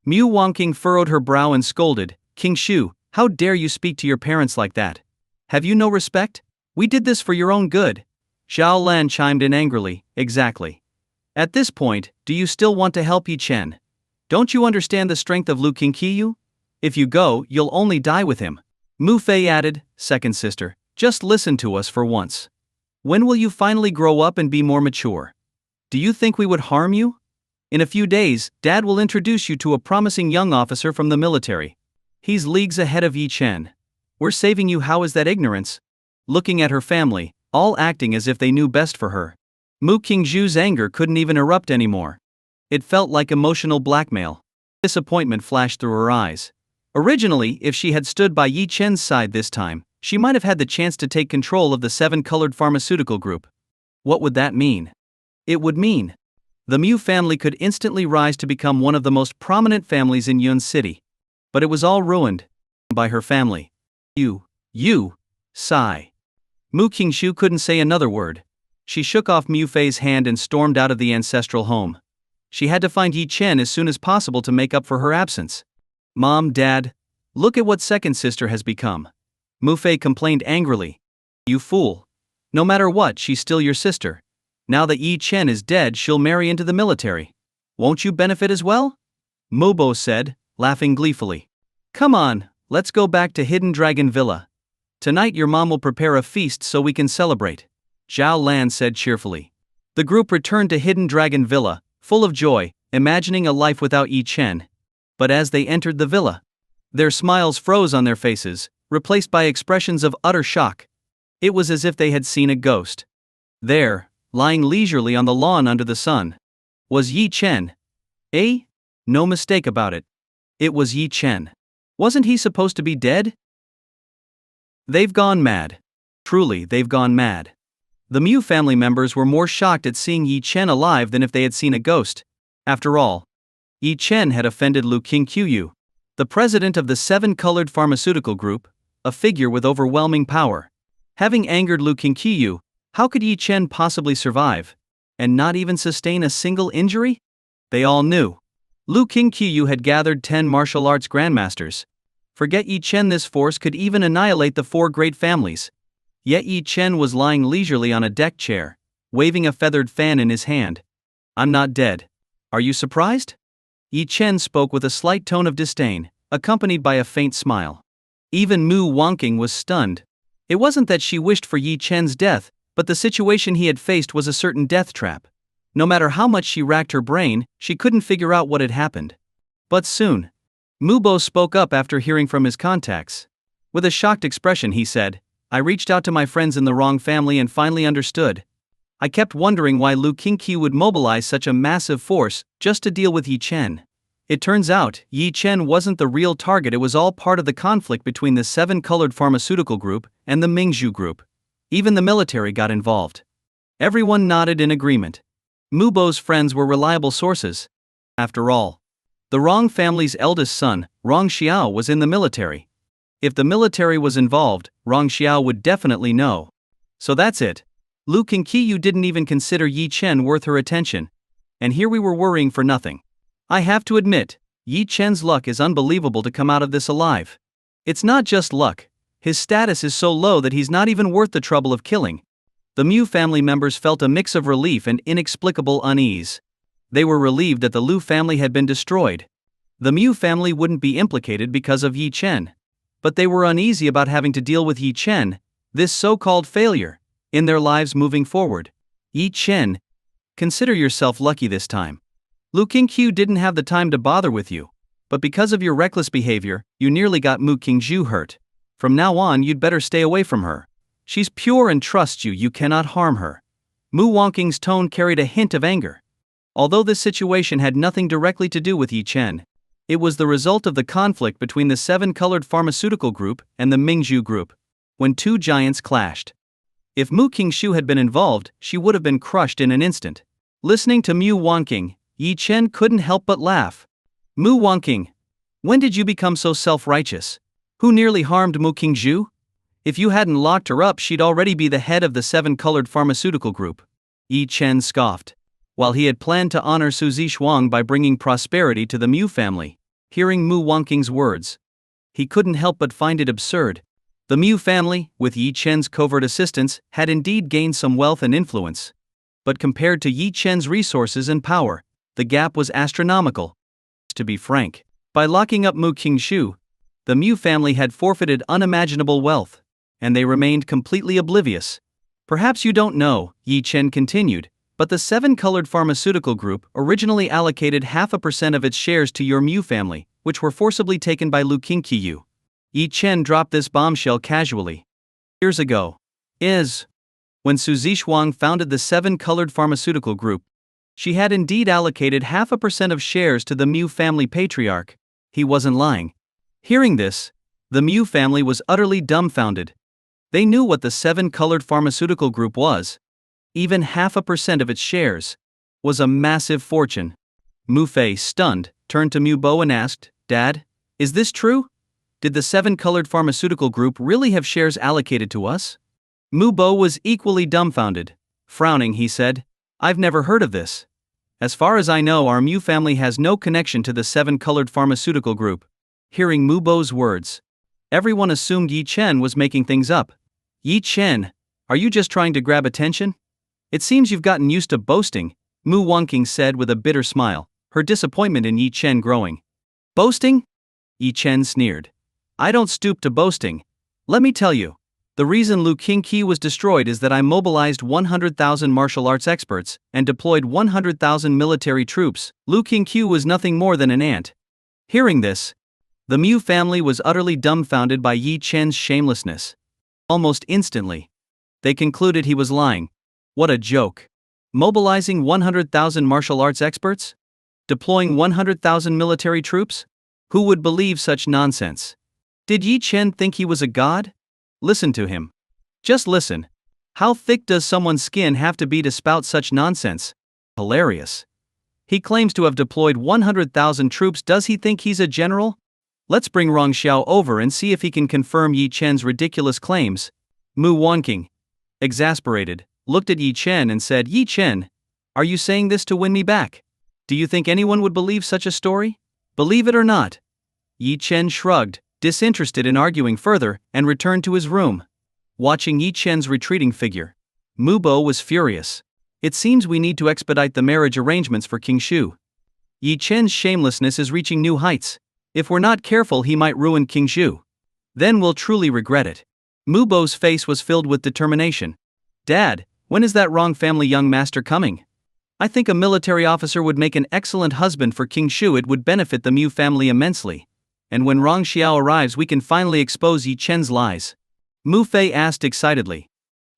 S1: Mu Wangqing furrowed her brow and scolded, "Qingshu, how dare you speak to your parents like that? Have you no respect? We did this for your own good." Zhao Lan chimed in angrily, "Exactly. At this point, do you still want to help Yi Chen? Don't you understand the strength of Lu Qingshu? If you go, you'll only die with him." Mu Fei added, "Second sister, just listen to us for once. When will you finally grow up and be more mature? Do you think we would harm you? In a few days, Dad will introduce you to a promising young officer from the military. He's leagues ahead of Yi Chen. We're saving you. How is that ignorance? Looking at her family, all acting as if they knew best for her. Mu Qingzhu's anger couldn't even erupt anymore. It felt like emotional blackmail. Disappointment flashed through her eyes. Originally, if she had stood by Yi Chen's side this time, she might have had the chance to take control of the seven-colored pharmaceutical group. What would that mean? It would mean the Mu family could instantly rise to become one of the most prominent families in Yun City. But it was all ruined by her family. Sigh. Mu Qingzhu couldn't say another word. She shook off Mu Fei's hand and stormed out of the ancestral home. She had to find Yi Chen as soon as possible to make up for her absence. Mom, Dad, look at what second sister has become. Mu Fei complained angrily. You fool. No matter what, she's still your sister. Now that Yi Chen is dead, she'll marry into the military. Won't you benefit as well? Mubo said, laughing gleefully. Come on, let's go back to Hidden Dragon Villa. Tonight your mom will prepare a feast so we can celebrate. Zhao Lan said cheerfully. The group returned to Hidden Dragon Villa, full of joy, imagining a life without Yi Chen. But as they entered the villa, their smiles froze on their faces, replaced by expressions of utter shock. It was as if they had seen a ghost. There, lying leisurely on the lawn under the sun, was Yi Chen. No mistake about it. It was Yi Chen. Wasn't he supposed to be dead? They've gone mad. Truly, they've gone mad. The Mu family members were more shocked at seeing Yi Chen alive than if they had seen a ghost. After all, Yi Chen had offended Lu Qingqiu, the president of the seven-colored pharmaceutical group, a figure with overwhelming power. Having angered Lu Qingqiu, how could Yi Chen possibly survive, and not even sustain a single injury? They all knew. Lu Qingqiu had gathered 10 martial arts grandmasters. Forget Yi Chen, this force could even annihilate the 4 great families. Yet Yi Chen was lying leisurely on a deck chair, waving a feathered fan in his hand. I'm not dead. Are you surprised? Yi Chen spoke with a slight tone of disdain, accompanied by a faint smile. Even Mu Wangqing was stunned. It wasn't that she wished for Yi Chen's death, but the situation he had faced was a certain death trap. No matter how much she racked her brain, she couldn't figure out what had happened. But soon, Mubo spoke up after hearing from his contacts. With a shocked expression he said, I reached out to my friends in the wrong family and finally understood. I kept wondering why Lu Qingqiu would mobilize such a massive force just to deal with Yi Chen. It turns out, Yi Chen wasn't the real target. It was all part of the conflict between the seven-colored pharmaceutical group and the Mingzhu group. Even the military got involved. Everyone nodded in agreement. Mubo's friends were reliable sources. After all, the Rong family's eldest son, Rong Xiao, was in the military. If the military was involved, Rong Xiao would definitely know. So that's it. Lu Qingqiu didn't even consider Yi Chen worth her attention. And here we were worrying for nothing. I have to admit, Yi Chen's luck is unbelievable to come out of this alive. It's not just luck. His status is so low that he's not even worth the trouble of killing. The Mu family members felt a mix of relief and inexplicable unease. They were relieved that the Lu family had been destroyed. The Mu family wouldn't be implicated because of Yi Chen. But they were uneasy about having to deal with Yi Chen, this so-called failure, in their lives moving forward. Yi Chen, consider yourself lucky this time. Lu Qingqiu didn't have the time to bother with you, but because of your reckless behavior, you nearly got Mu Qingzhu hurt. From now on you'd better stay away from her. She's pure and trusts you, you cannot harm her. Mu Wangqing's tone carried a hint of anger. Although this situation had nothing directly to do with Yi Chen, it was the result of the conflict between the seven-colored pharmaceutical group and the Mingzhu group, when 2 giants clashed. If Mu Qingzhu had been involved, she would have been crushed in an instant. Listening to Mu Wangqing, Yi Chen couldn't help but laugh. Mu Wangqing, when did you become so self-righteous? Who nearly harmed Mu Qingzhu? If you hadn't locked her up, she'd already be the head of the seven-colored pharmaceutical group. Yi Chen scoffed. While he had planned to honor Su Zixuang by bringing prosperity to the Mu family, hearing Mu Wangqing's words, he couldn't help but find it absurd. The Mu family, with Yi Chen's covert assistance, had indeed gained some wealth and influence. But compared to Yi Chen's resources and power, the gap was astronomical. To be frank, by locking up Mu Qingzhu, the Mu family had forfeited unimaginable wealth, and they remained completely oblivious. Perhaps you don't know, Yi Chen continued, But the seven-colored pharmaceutical group originally allocated 0.5% of its shares to your Mu family, which were forcibly taken by Lu Qingqiu. Yi Chen dropped this bombshell casually. Years ago. When Su Zixuang founded the seven-colored pharmaceutical group, she had indeed allocated 0.5% of shares to the Mu family patriarch. He wasn't lying. Hearing this, the Mu family was utterly dumbfounded. They knew what the seven-colored pharmaceutical group was. Even 0.5% of its shares was a massive fortune. Mu Fei, stunned, turned to Mu Bo and asked, "Dad, is this true? Did the seven-colored pharmaceutical group really have shares allocated to us?" Mu Bo was equally dumbfounded. Frowning, he said, "I've never heard of this. As far as I know, our Mu family has no connection to the seven-colored pharmaceutical group." Hearing Mu Bo's words, everyone assumed Yi Chen was making things up. "Yi Chen, are you just trying to grab attention? It seems you've gotten used to boasting," Mu Wanqing said with a bitter smile, her disappointment in Yi Chen growing. "Boasting?" Yi Chen sneered. "I don't stoop to boasting. Let me tell you, the reason Lu Qingqi was destroyed is that I mobilized 100,000 martial arts experts and deployed 100,000 military troops. Lu Qingqiu was nothing more than an ant." Hearing this, the Mu family was utterly dumbfounded by Yi Chen's shamelessness. Almost instantly, they concluded he was lying. What a joke. Mobilizing 100,000 martial arts experts? Deploying 100,000 military troops? Who would believe such nonsense? Did Yi Chen think he was a god? Listen to him. Just listen. How thick does someone's skin have to be to spout such nonsense? Hilarious. He claims to have deployed 100,000 troops. Does he think he's a general? Let's bring Rong Xiao over and see if he can confirm Yi Chen's ridiculous claims. Mu Wanqing, exasperated, looked at Yi Chen and said, "Yi Chen, are you saying this to win me back? Do you think anyone would believe such a story? Believe it or not." Yi Chen shrugged, disinterested in arguing further, and returned to his room. Watching Yi Chen's retreating figure, Mu Bo was furious. "It seems we need to expedite the marriage arrangements for King Shu. Yi Chen's shamelessness is reaching new heights. If we're not careful, he might ruin King Shu. Then we'll truly regret it." Mu Bo's face was filled with determination. "Dad, when is that Rong family young master coming? I think a military officer would make an excellent husband for King Shu. It would benefit the Mu family immensely. And when Rong Xiao arrives, we can finally expose Yi Chen's lies." Mu Fei asked excitedly.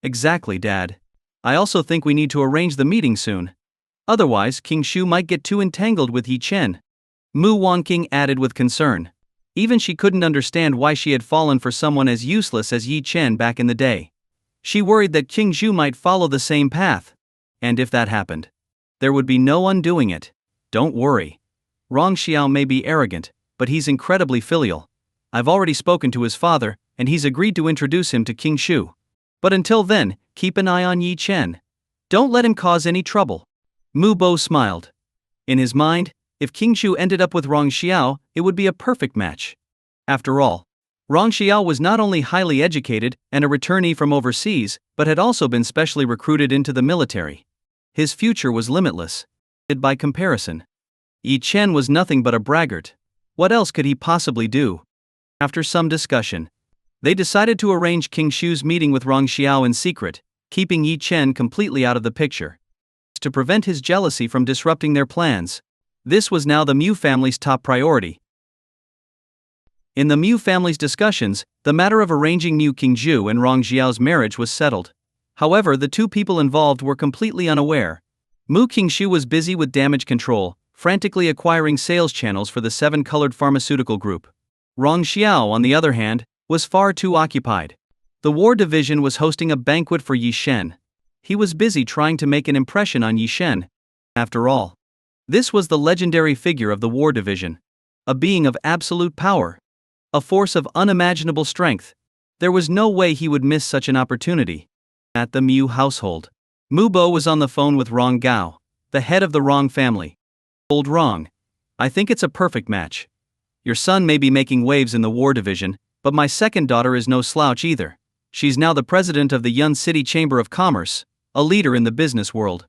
S1: "Exactly, Dad. I also think we need to arrange the meeting soon. Otherwise, King Shu might get too entangled with Yi Chen." Mu Wanqing added with concern. Even she couldn't understand why she had fallen for someone as useless as Yi Chen back in the day. She worried that King Shu might follow the same path. And if that happened, there would be no undoing it. "Don't worry. Rong Xiao may be arrogant, but he's incredibly filial. I've already spoken to his father, and he's agreed to introduce him to King Shu. But until then, keep an eye on Yi Chen. Don't let him cause any trouble." Mu Bo smiled. In his mind, if King Shu ended up with Rong Xiao, it would be a perfect match. After all, Rong Xiao was not only highly educated and a returnee from overseas, but had also been specially recruited into the military. His future was limitless. By comparison, Yi Chen was nothing but a braggart. What else could he possibly do? After some discussion, they decided to arrange King Shu's meeting with Rong Xiao in secret, keeping Yi Chen completely out of the picture. To prevent his jealousy from disrupting their plans, this was now the Mu family's top priority. In the Mu family's discussions, the matter of arranging Mu Qingzhu and Rong Xiao's marriage was settled. However, the two people involved were completely unaware. Mu Qingzhu was busy with damage control, frantically acquiring sales channels for the seven-colored pharmaceutical group. Rong Xiao, on the other hand, was far too occupied. The war division was hosting a banquet for Yi Shen. He was busy trying to make an impression on Yi Shen. After all, this was the legendary figure of the war division. A being of absolute power. A force of unimaginable strength. There was no way he would miss such an opportunity. At the Mu household, Mu Bo was on the phone with Rong Gao, the head of the Rong family. "Old Rong, I think it's a perfect match. Your son may be making waves in the war division, but my second daughter is no slouch either. She's now the president of the Yun City Chamber of Commerce, a leader in the business world.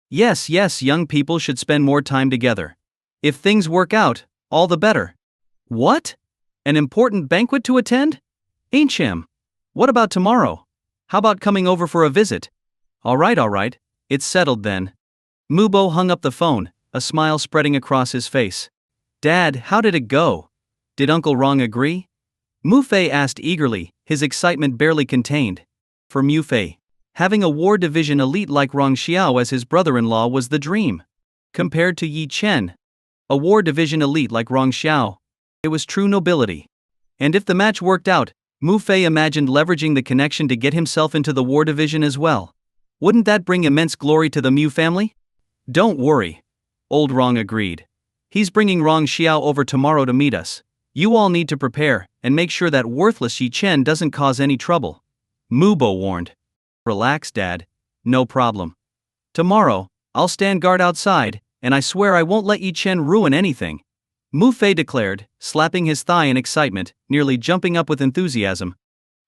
S1: Yes, young people should spend more time together. If things work out, all the better." "What? An important banquet to attend? Ain't What about tomorrow? How about coming over for a visit?" All right, it's settled then. Mubo hung up the phone, a smile spreading across his face. Dad, how did it go? Did Uncle Rong agree? Mu Fei asked eagerly, his excitement barely contained. For Mu Fei, having a war division elite like Rong Xiao as his brother-in-law was the dream. Compared to Yi Chen, a war division elite like Rong Xiao, it was true nobility. And if the match worked out, Mu Fei imagined leveraging the connection to get himself into the war division as well. Wouldn't that bring immense glory to the Mu family? Don't worry. Old Rong agreed. He's bringing Rong Xiao over tomorrow to meet us. You all need to prepare, and make sure that worthless Yi Chen doesn't cause any trouble. Mubo warned. Relax, Dad. No problem. Tomorrow, I'll stand guard outside, and I swear I won't let Yi Chen ruin anything. Mu Fei declared, slapping his thigh in excitement, nearly jumping up with enthusiasm.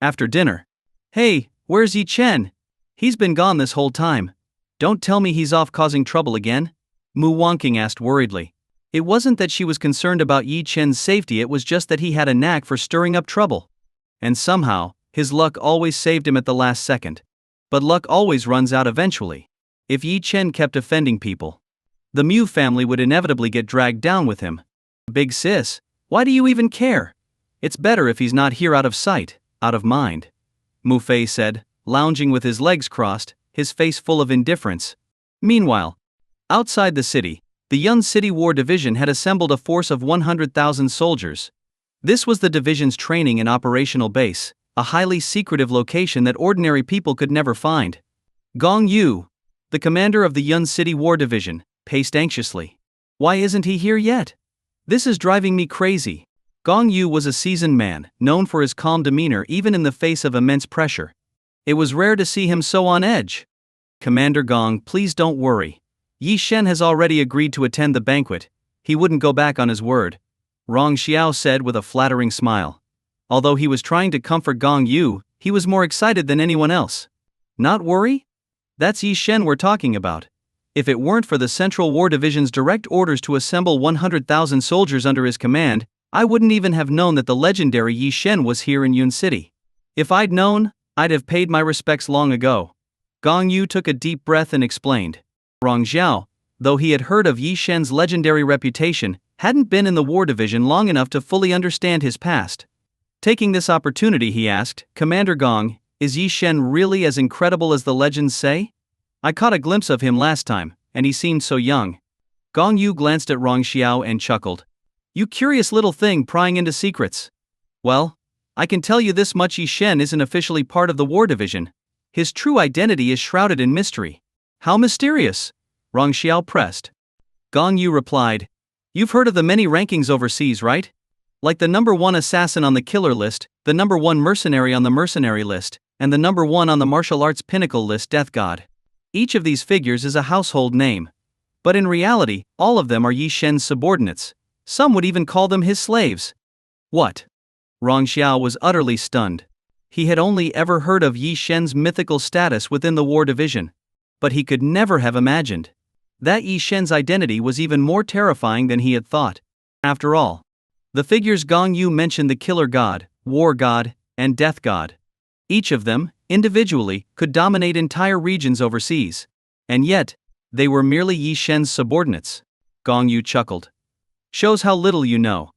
S1: After dinner. Hey, where's Yi Chen? He's been gone this whole time. Don't tell me he's off causing trouble again? Mu Wangking asked worriedly. It wasn't that she was concerned about Yi Chen's safety, it was just that he had a knack for stirring up trouble. And somehow, his luck always saved him at the last second. But luck always runs out eventually. If Yi Chen kept offending people, the Mu family would inevitably get dragged down with him. Big sis, why do you even care? It's better if he's not here, out of sight, out of mind. Mu Fei said, lounging with his legs crossed, his face full of indifference. Meanwhile, outside the city, the Yun City War Division had assembled a force of 100,000 soldiers. This was the division's training and operational base, a highly secretive location that ordinary people could never find. Gong Yu, the commander of the Yun City War Division, paced anxiously. Why isn't he here yet? This is driving me crazy. Gong Yu was a seasoned man, known for his calm demeanor even in the face of immense pressure. It was rare to see him so on edge. Commander Gong, please don't worry. Yi Shen has already agreed to attend the banquet. He wouldn't go back on his word. Rong Xiao said with a flattering smile. Although he was trying to comfort Gong Yu, he was more excited than anyone else. Not worry? That's Yi Shen we're talking about. If it weren't for the Central War Division's direct orders to assemble 100,000 soldiers under his command, I wouldn't even have known that the legendary Yi Shen was here in Yun City. If I'd known, I'd have paid my respects long ago. Gong Yu took a deep breath and explained. Rong Xiao, though he had heard of Yi Shen's legendary reputation, hadn't been in the war division long enough to fully understand his past. Taking this opportunity, he asked, Commander Gong, is Yi Shen really as incredible as the legends say? I caught a glimpse of him last time, and he seemed so young. Gong Yu glanced at Rong Xiao and chuckled. You curious little thing prying into secrets. Well, I can tell you this much: Yi Shen isn't officially part of the war division. His true identity is shrouded in mystery. How mysterious? Rong Xiao pressed. Gong Yu replied. You've heard of the many rankings overseas, right? Like the number 1 assassin on the killer list, the number 1 mercenary on the mercenary list, and the number 1 on the martial arts pinnacle list, Death God. Each of these figures is a household name. But in reality, all of them are Yi Shen's subordinates. Some would even call them his slaves. What? Rong Xiao was utterly stunned. He had only ever heard of Yi Shen's mythical status within the war division. But he could never have imagined that Yi Shen's identity was even more terrifying than he had thought. After all, the figures Gong Yu mentioned, the killer god, war god, and death god. Each of them, individually, could dominate entire regions overseas. And yet, they were merely Yi Shen's subordinates. Gong Yu chuckled. Shows how little you know.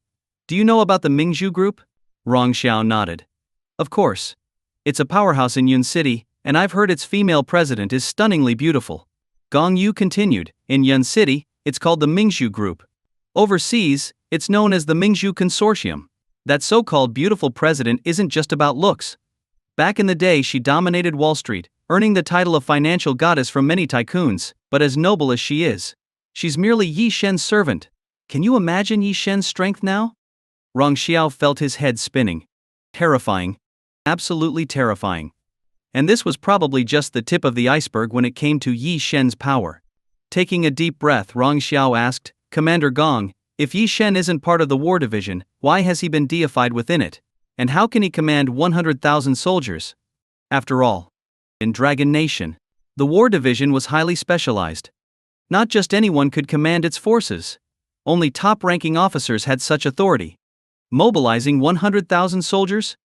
S1: Do you know about the Mingzhu group? Rong Xiao nodded. Of course. It's a powerhouse in Yun City, and I've heard its female president is stunningly beautiful. Gong Yu continued, in Yun City, it's called the Mingzhu group. Overseas, it's known as the Mingzhu Consortium. That so-called beautiful president isn't just about looks. Back in the day, she dominated Wall Street, earning the title of financial goddess from many tycoons, but as noble as she is, she's merely Yi Shen's servant. Can you imagine Yi Shen's strength now? Rong Xiao felt his head spinning. Terrifying. Absolutely terrifying. And this was probably just the tip of the iceberg when it came to Yi Shen's power. Taking a deep breath, Rong Xiao asked, Commander Gong, if Yi Shen isn't part of the war division, why has he been deified within it? And how can he command 100,000 soldiers? After all, in Dragon Nation, the war division was highly specialized. Not just anyone could command its forces. Only top-ranking officers had such authority. Mobilizing 100,000 soldiers?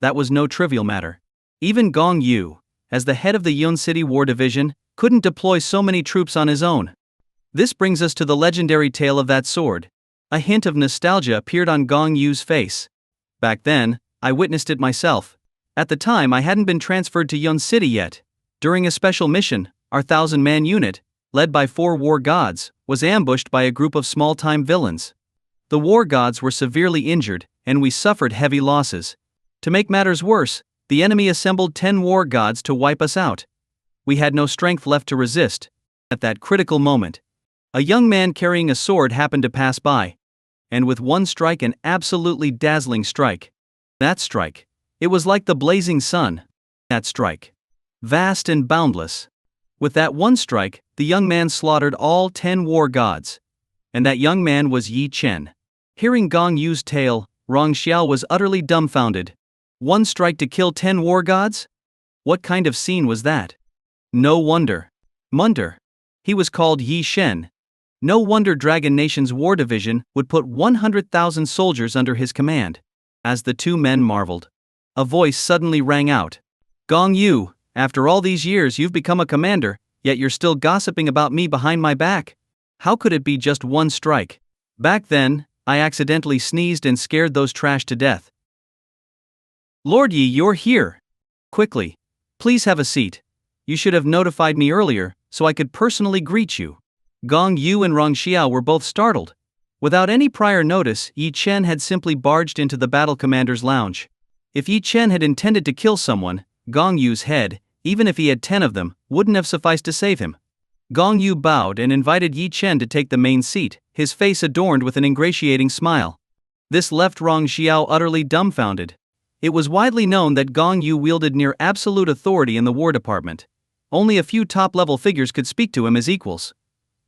S1: That was no trivial matter. Even Gong Yu, as the head of the Yun City War Division, couldn't deploy so many troops on his own. This brings us to the legendary tale of that sword. A hint of nostalgia appeared on Gong Yu's face. Back then, I witnessed it myself. At the time, I hadn't been transferred to Yun City yet. During a special mission, our 1,000-man unit, led by 4 war gods, was ambushed by a group of small-time villains. The war gods were severely injured, and we suffered heavy losses. To make matters worse, the enemy assembled 10 war gods to wipe us out. We had no strength left to resist. At that critical moment, a young man carrying a sword happened to pass by. And with one strike, an absolutely dazzling strike. That strike. It was like the blazing sun. That strike. Vast and boundless. With that one strike, the young man slaughtered all 10 war gods. And that young man was Yi Chen. Hearing Gong Yu's tale, Rong Xiao was utterly dumbfounded. One strike to kill 10 war gods? What kind of scene was that? No wonder. He was called Yi Shen. No wonder Dragon Nation's war division would put 100,000 soldiers under his command. As the two men marveled, a voice suddenly rang out. Gong Yu, after all these years you've become a commander, yet you're still gossiping about me behind my back. How could it be just one strike? Back then, I accidentally sneezed and scared those trash to death. Lord Yi, you're here. Quickly. Please have a seat. You should have notified me earlier, so I could personally greet you. Gong Yu and Rong Xiao were both startled. Without any prior notice, Yi Chen had simply barged into the battle commander's lounge. If Yi Chen had intended to kill someone, Gong Yu's head, even if he had 10 of them, wouldn't have sufficed to save him. Gong Yu bowed and invited Yi Chen to take the main seat, his face adorned with an ingratiating smile. This left Rong Xiao utterly dumbfounded. It was widely known that Gong Yu wielded near absolute authority in the War Department. Only a few top-level figures could speak to him as equals.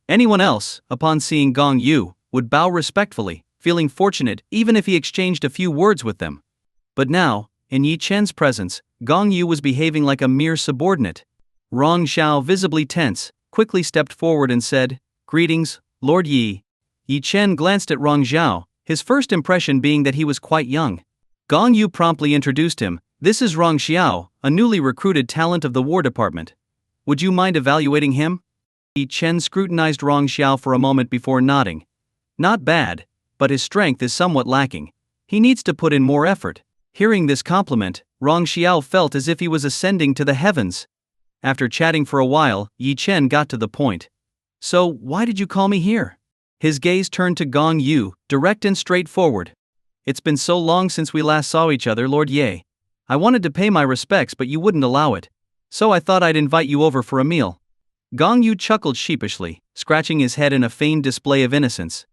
S1: Anyone else, upon seeing Gong Yu, would bow respectfully, feeling fortunate even if he exchanged a few words with them. But now, in Yi Chen's presence, Gong Yu was behaving like a mere subordinate. Rong Xiao, visibly tense, quickly stepped forward and said, "Greetings, Lord Yi." Yi Chen glanced at Rong Xiao, his first impression being that he was quite young. Gong Yu promptly introduced him. "This is Rong Xiao, a newly recruited talent of the War Department. Would you mind evaluating him?" Yi Chen scrutinized Rong Xiao for a moment before nodding. "Not bad, but his strength is somewhat lacking. He needs to put in more effort." Hearing this compliment, Rong Xiao felt as if he was ascending to the heavens. After chatting for a while, Yi Chen got to the point. "So, why did you call me here?" His gaze turned to Gong Yu, direct and straightforward. "It's been so long since we last saw each other, Lord Ye. I wanted to pay my respects, but you wouldn't allow it. So I thought I'd invite you over for a meal." Gong Yu chuckled sheepishly, scratching his head in a feigned display of innocence.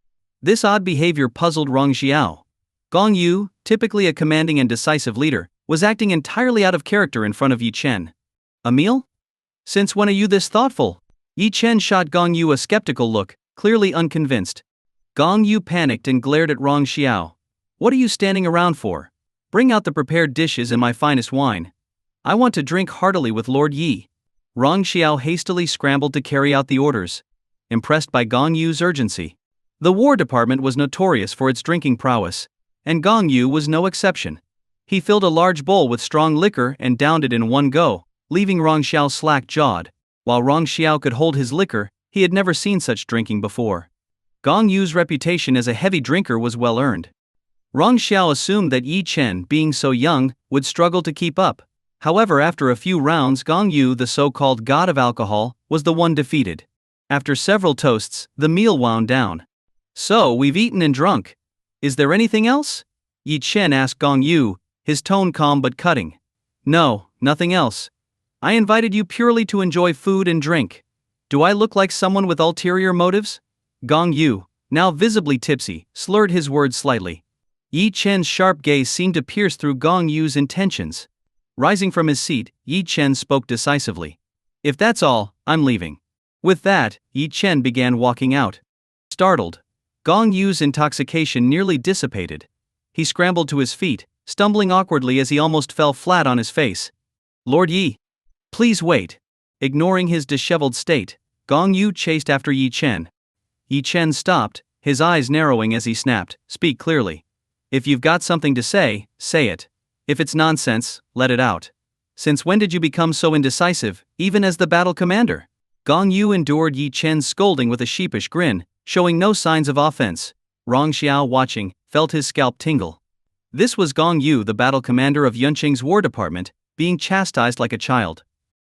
S1: This odd behavior puzzled Rong Xiao. Gong Yu, typically a commanding and decisive leader, was acting entirely out of character in front of Yi Chen. "A meal? Since when are you this thoughtful?" Yi Chen shot Gong Yu a skeptical look, clearly unconvinced. Gong Yu panicked and glared at Rong Xiao. "What are you standing around for? Bring out the prepared dishes and my finest wine. I want to drink heartily with Lord Yi." Rong Xiao hastily scrambled to carry out the orders, impressed by Gong Yu's urgency. The War Department was notorious for its drinking prowess, and Gong Yu was no exception. He filled a large bowl with strong liquor and downed it in one go, leaving Rong Xiao slack-jawed. While Rong Xiao could hold his liquor, he had never seen such drinking before. Gong Yu's reputation as a heavy drinker was well earned. Rong Xiao assumed that Yi Chen, being so young, would struggle to keep up. However, after a few rounds, Gong Yu, the so-called god of alcohol, was the one defeated. After several toasts, the meal wound down. "So, we've eaten and drunk. Is there anything else?" Yi Chen asked Gong Yu, his tone calm but cutting. "No, nothing else. I invited you purely to enjoy food and drink. Do I look like someone with ulterior motives?" Gong Yu, now visibly tipsy, slurred his words slightly. Yi Chen's sharp gaze seemed to pierce through Gong Yu's intentions. Rising from his seat, Yi Chen spoke decisively. "If that's all, I'm leaving." With that, Yi Chen began walking out. Startled, Gong Yu's intoxication nearly dissipated. He scrambled to his feet, stumbling awkwardly as he almost fell flat on his face. "Lord Yi, please wait." Ignoring his disheveled state, Gong Yu chased after Yi Chen. Yi Chen stopped, his eyes narrowing as he snapped, "Speak clearly. If you've got something to say, say it. If it's nonsense, let it out. Since when did you become so indecisive, even as the battle commander?" Gong Yu endured Yi Chen's scolding with a sheepish grin, showing no signs of offense. Rong Xiao, watching, felt his scalp tingle. This was Gong Yu, the battle commander of Yunqing's war department, being chastised like a child.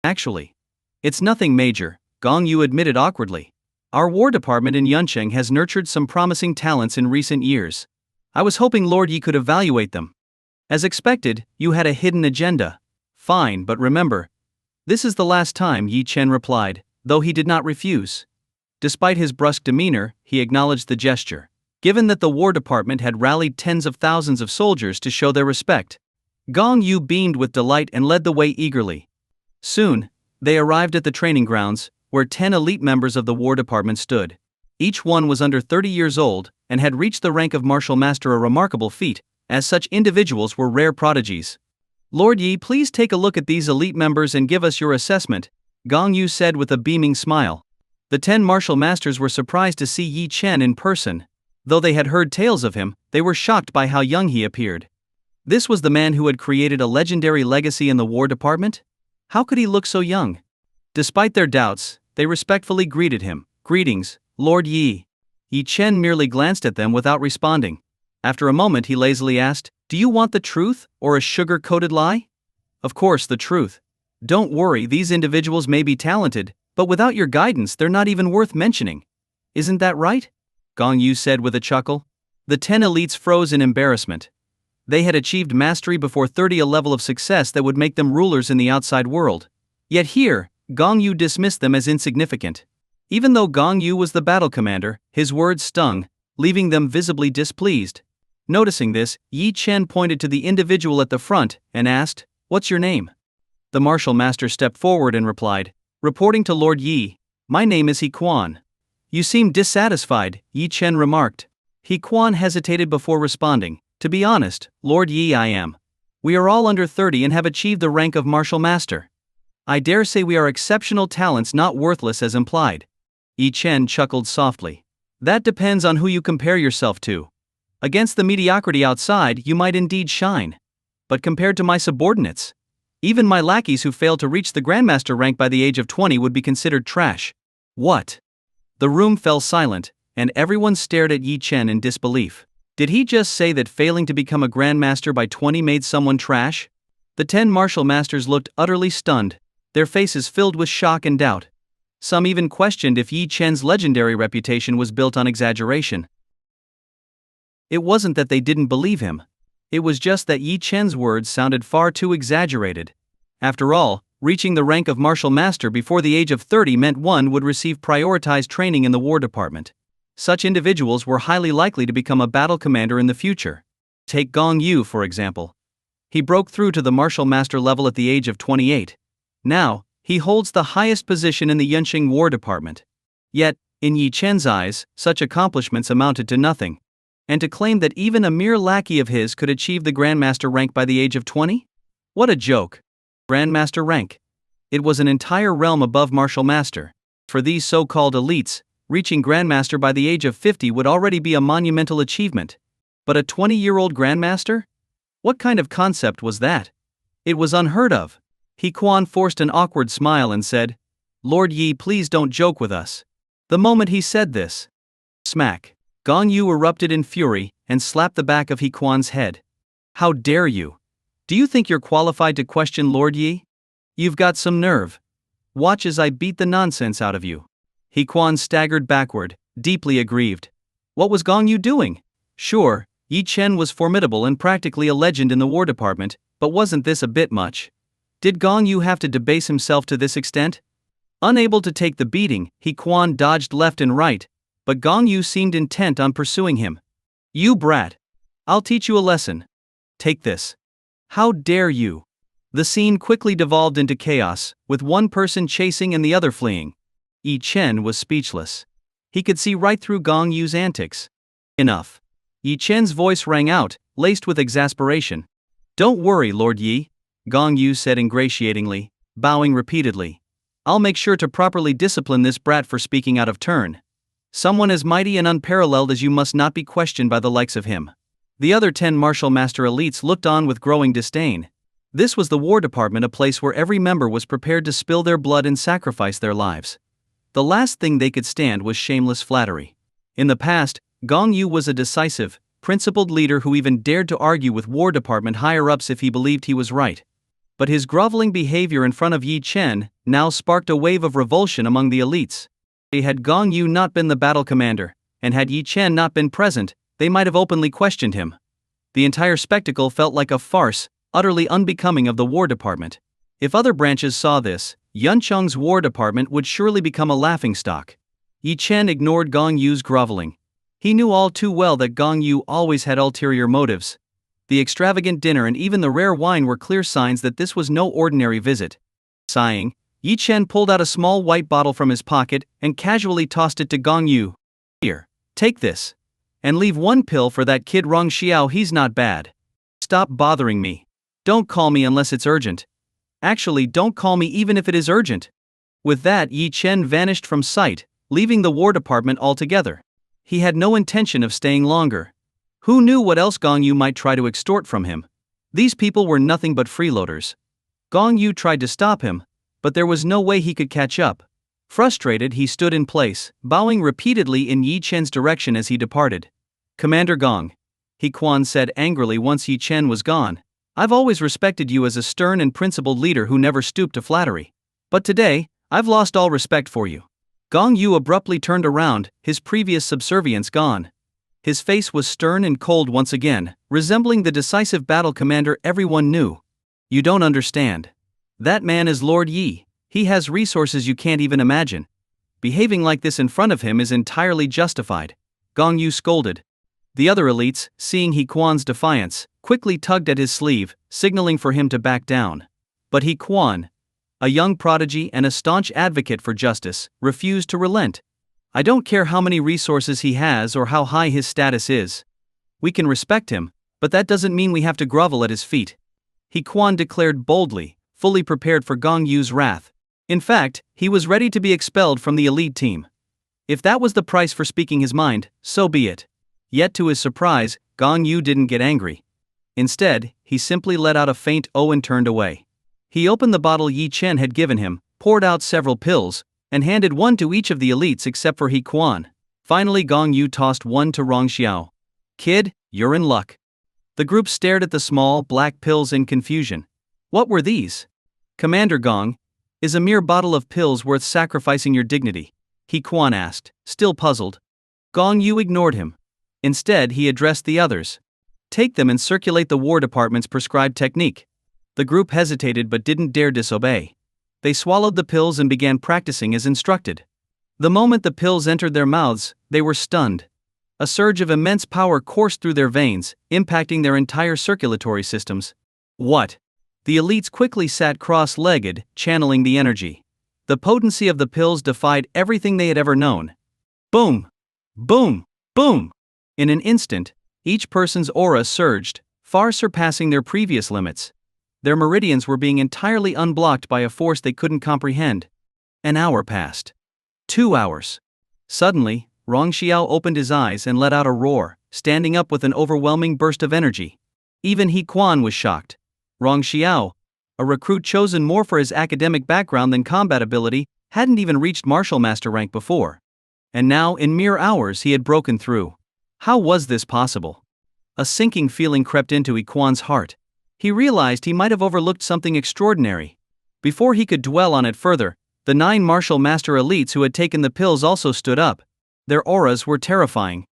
S1: Actually, it's nothing major, Gong Yu admitted awkwardly. Our war department in Yunqing has nurtured some promising talents in recent years. I was hoping Lord Yi could evaluate them. As expected, you had a hidden agenda. Fine, but remember, this is the last time, Yi Chen replied, though he did not refuse. Despite his brusque demeanor, he acknowledged the gesture. Given that the War Department had rallied tens of thousands of soldiers to show their respect, Gong Yu beamed with delight and led the way eagerly. Soon, they arrived at the training grounds, where 10 elite members of the War Department stood. Each one was under 30 years old, and had reached the rank of Martial Master, a remarkable feat, as such individuals were rare prodigies. Lord Yi, please take a look at these elite members and give us your assessment, Gong Yu said with a beaming smile. The 10 martial masters were surprised to see Yi Chen in person. Though they had heard tales of him, they were shocked by how young he appeared. This was the man who had created a legendary legacy in the War Department? How could he look so young? Despite their doubts, they respectfully greeted him. Greetings, Lord Yi. Yi Chen merely glanced at them without responding. After a moment he lazily asked, do you want the truth, or a sugar-coated lie? Of course, the truth. Don't worry, these individuals may be talented, but without your guidance they're not even worth mentioning. Isn't that right? Gong Yu said with a chuckle. The 10 elites froze in embarrassment. They had achieved mastery before 30, a level of success that would make them rulers in the outside world. Yet here, Gong Yu dismissed them as insignificant. Even though Gong Yu was the battle commander, his words stung, leaving them visibly displeased. Noticing this, Yi Chen pointed to the individual at the front and asked, what's your name? The martial master stepped forward and replied, reporting to Lord Yi, my name is He Quan. You seem dissatisfied, Yi Chen remarked. He Quan hesitated before responding, to be honest, Lord Yi, I am. We are all under 30 and have achieved the rank of martial master. I dare say we are exceptional talents, not worthless as implied. Yi Chen chuckled softly. That depends on who you compare yourself to. Against the mediocrity outside, you might indeed shine. But compared to my subordinates, even my lackeys who failed to reach the Grandmaster rank by the age of 20 would be considered trash. What? The room fell silent, and everyone stared at Yi Chen in disbelief. Did he just say that failing to become a Grandmaster by 20 made someone trash? The 10 martial masters looked utterly stunned, their faces filled with shock and doubt. Some even questioned if Yi Chen's legendary reputation was built on exaggeration. It wasn't that they didn't believe him. It was just that Yi Chen's words sounded far too exaggerated. After all, reaching the rank of martial master before the age of 30 meant one would receive prioritized training in the War Department. Such individuals were highly likely to become a battle commander in the future. Take Gong Yu, for example. He broke through to the martial master level at the age of 28. Now, he holds the highest position in the Yunqing War Department. Yet, in Yi Chen's eyes, such accomplishments amounted to nothing. And to claim that even a mere lackey of his could achieve the Grandmaster rank by the age of 20? What a joke. Grandmaster rank. It was an entire realm above Martial Master. For these so-called elites, reaching Grandmaster by the age of 50 would already be a monumental achievement. But a 20-year-old Grandmaster? What kind of concept was that? It was unheard of. He Quan forced an awkward smile and said, Lord Yi, please don't joke with us. The moment he said this, smack, Gong Yu erupted in fury and slapped the back of He Quan's head. How dare you? Do you think you're qualified to question Lord Yi? You've got some nerve. Watch as I beat the nonsense out of you. He Quan staggered backward, deeply aggrieved. What was Gong Yu doing? Sure, Yi Chen was formidable and practically a legend in the War Department, but wasn't this a bit much? Did Gong Yu have to debase himself to this extent? Unable to take the beating, He Quan dodged left and right, but Gong Yu seemed intent on pursuing him. You brat! I'll teach you a lesson. Take this. How dare you? The scene quickly devolved into chaos, with one person chasing and the other fleeing. Yi Chen was speechless. He could see right through Gong Yu's antics. Enough. Yi Chen's voice rang out, laced with exasperation. Don't worry, Lord Yi, Gong Yu said ingratiatingly, bowing repeatedly. I'll make sure to properly discipline this brat for speaking out of turn. Someone as mighty and unparalleled as you must not be questioned by the likes of him. The other 10 martial master elites looked on with growing disdain. This was the War Department, a place where every member was prepared to spill their blood and sacrifice their lives. The last thing they could stand was shameless flattery. In the past, Gong Yu was a decisive, principled leader who even dared to argue with War Department higher-ups if he believed he was right. But his groveling behavior in front of Yi Chen now sparked a wave of revulsion among the elites. Had Gong Yu not been the battle commander, and had Yi Chen not been present, they might have openly questioned him. The entire spectacle felt like a farce, utterly unbecoming of the War Department. If other branches saw this, Yuncheng's War Department would surely become a laughingstock. Yi Chen ignored Gong Yu's groveling. He knew all too well that Gong Yu always had ulterior motives. The extravagant dinner and even the rare wine were clear signs that this was no ordinary visit. Sighing, Yi Chen pulled out a small white bottle from his pocket and casually tossed it to Gong Yu. "Here, take this. And leave one pill for that kid Rong Xiao, he's not bad. Stop bothering me. Don't call me unless it's urgent. Actually, don't call me even if it is urgent." With that, Yi Chen vanished from sight, leaving the War Department altogether. He had no intention of staying longer. Who knew what else Gong Yu might try to extort from him? These people were nothing but freeloaders. Gong Yu tried to stop him, but there was no way he could catch up. Frustrated, he stood in place, bowing repeatedly in Yi Chen's direction as he departed. "Commander Gong," He Quan said angrily once Yi Chen was gone, "I've always respected you as a stern and principled leader who never stooped to flattery. But today, I've lost all respect for you." Gong Yu abruptly turned around, his previous subservience gone. His face was stern and cold once again, resembling the decisive battle commander everyone knew. "You don't understand. That man is Lord Yi. He has resources you can't even imagine. Behaving like this in front of him is entirely justified," Gong Yu scolded. The other elites, seeing He Quan's defiance, quickly tugged at his sleeve, signaling for him to back down. But He Quan, a young prodigy and a staunch advocate for justice, refused to relent. "I don't care how many resources he has or how high his status is. We can respect him, but that doesn't mean we have to grovel at his feet," He Quan declared boldly, fully prepared for Gong Yu's wrath. In fact, he was ready to be expelled from the elite team. If that was the price for speaking his mind, so be it. Yet to his surprise, Gong Yu didn't get angry. Instead, he simply let out a faint "oh" and turned away. He opened the bottle Yi Chen had given him, poured out several pills, and handed one to each of the elites except for He Quan. Finally, Gong Yu tossed one to Rong Xiao. "Kid, you're in luck." The group stared at the small, black pills in confusion. What were these? "Commander Gong, is a mere bottle of pills worth sacrificing your dignity?" He Quan asked, still puzzled. Gong Yu ignored him. Instead, he addressed the others. "Take them and circulate the War Department's prescribed technique." The group hesitated but didn't dare disobey. They swallowed the pills and began practicing as instructed. The moment the pills entered their mouths, they were stunned. A surge of immense power coursed through their veins, impacting their entire circulatory systems. "What?" The elites quickly sat cross-legged, channeling the energy. The potency of the pills defied everything they had ever known. Boom! Boom! Boom! In an instant, each person's aura surged, far surpassing their previous limits. Their meridians were being entirely unblocked by a force they couldn't comprehend. An hour passed. 2 hours. Suddenly, Rong Xiao opened his eyes and let out a roar, standing up with an overwhelming burst of energy. Even He Quan was shocked. Rong Xiao, a recruit chosen more for his academic background than combat ability, hadn't even reached Martial Master rank before. And now, in mere hours, he had broken through. How was this possible? A sinking feeling crept into He Quan's heart. He realized he might have overlooked something extraordinary. Before he could dwell on it further, the 9 Martial Master elites who had taken the pills also stood up. Their auras were terrifying.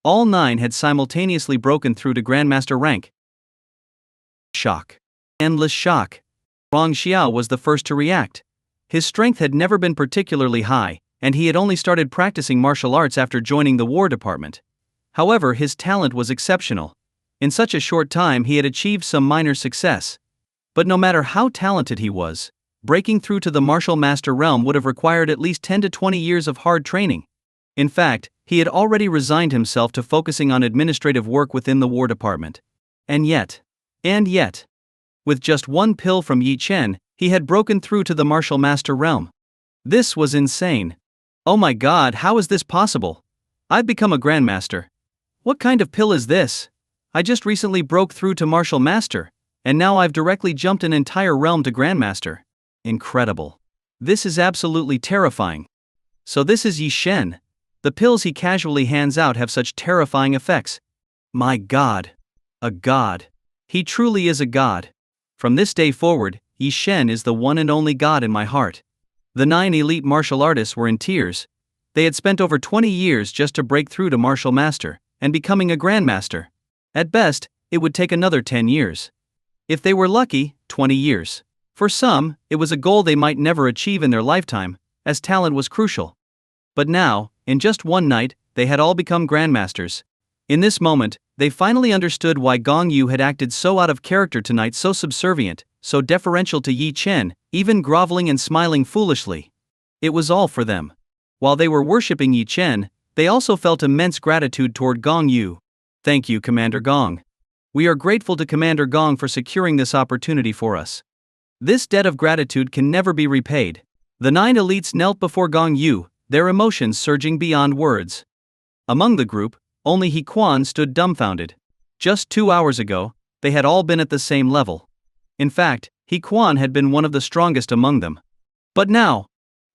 S1: All 9 had simultaneously broken through to Grandmaster rank. Shock. Endless shock. Rong Xiao was the first to react. His strength had never been particularly high, and he had only started practicing martial arts after joining the War Department. However, his talent was exceptional. In such a short time he had achieved some minor success. But no matter how talented he was, breaking through to the Martial Master realm would have required at least 10 to 20 years of hard training. In fact, he had already resigned himself to focusing on administrative work within the War Department. And yet, with just one pill from Yi Chen, he had broken through to the Martial Master realm. This was insane. Oh my god, how is this possible? I've become a Grandmaster. What kind of pill is this? I just recently broke through to Martial Master, and now I've directly jumped an entire realm to Grandmaster. Incredible. This is absolutely terrifying. So this is Yi Shen. The pills he casually hands out have such terrifying effects. My god. A god. He truly is a god. From this day forward, Yi Shen is the one and only god in my heart. The 9 elite martial artists were in tears. They had spent over 20 years just to break through to martial master, and becoming a grandmaster. At best, it would take another 10 years. If they were lucky, 20 years. For some, it was a goal they might never achieve in their lifetime, as talent was crucial. But now, in just one night, they had all become grandmasters. In this moment, they finally understood why Gong Yu had acted so out of character tonight, so subservient, so deferential to Yi Chen, even groveling and smiling foolishly. It was all for them. While they were worshipping Yi Chen, they also felt immense gratitude toward Gong Yu. Thank you, Commander Gong. We are grateful to Commander Gong for securing this opportunity for us. This debt of gratitude can never be repaid. The 9 elites knelt before Gong Yu, their emotions surging beyond words. Among the group, only He Quan stood dumbfounded. Just 2 hours ago, they had all been at the same level. In fact, He Quan had been one of the strongest among them. But now,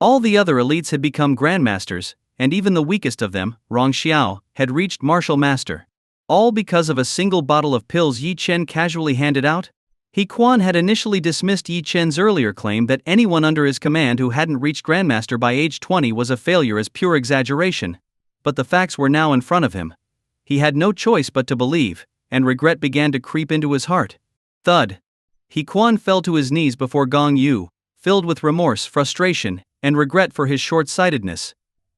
S1: all the other elites had become grandmasters, and even the weakest of them, Rong Xiao, had reached martial master. All because of a single bottle of pills Yi Chen casually handed out? He Quan had initially dismissed Yi Chen's earlier claim that anyone under his command who hadn't reached grandmaster by age 20 was a failure as pure exaggeration. But the facts were now in front of him. He had no choice but to believe, and regret began to creep into his heart. Thud. He Quan fell to his knees before Gong Yu, filled with remorse, frustration, and regret for his short-sightedness.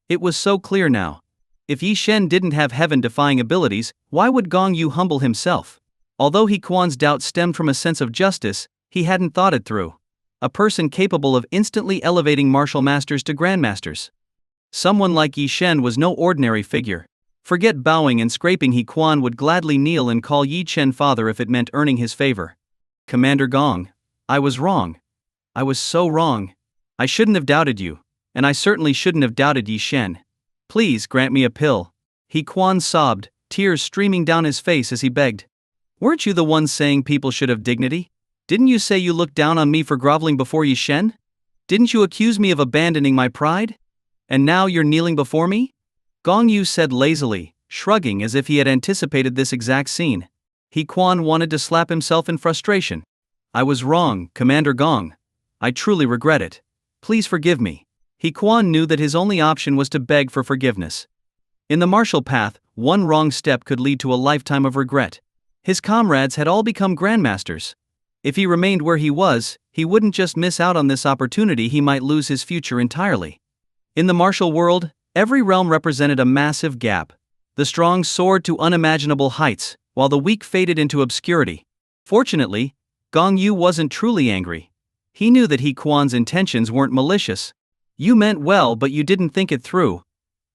S1: It was so clear now. If Yi Shen didn't have heaven-defying abilities, why would Gong Yu humble himself? Although He Quan's doubt stemmed from a sense of justice, he hadn't thought it through. A person capable of instantly elevating martial masters to grandmasters. Someone like Yi Shen was no ordinary figure. Forget bowing and scraping, He Quan would gladly kneel and call Yi Chen father if it meant earning his favor. Commander Gong, I was wrong. I was so wrong. I shouldn't have doubted you, and I certainly shouldn't have doubted Yi Shen. Please grant me a pill. He Quan sobbed, tears streaming down his face as he begged. Weren't you the one saying people should have dignity? Didn't you say you looked down on me for groveling before Yi Shen? Didn't you accuse me of abandoning my pride? And now you're kneeling before me? Gong Yu said lazily, shrugging as if he had anticipated this exact scene. He Quan wanted to slap himself in frustration. I was wrong, Commander Gong. I truly regret it. Please forgive me. He Quan knew that his only option was to beg for forgiveness. In the martial path, one wrong step could lead to a lifetime of regret. His comrades had all become grandmasters. If he remained where he was, he wouldn't just miss out on this opportunity, he might lose his future entirely. In the martial world, every realm represented a massive gap. The strong soared to unimaginable heights, while the weak faded into obscurity. Fortunately, Gong Yu wasn't truly angry. He knew that He Quan's intentions weren't malicious. You meant well, but you didn't think it through.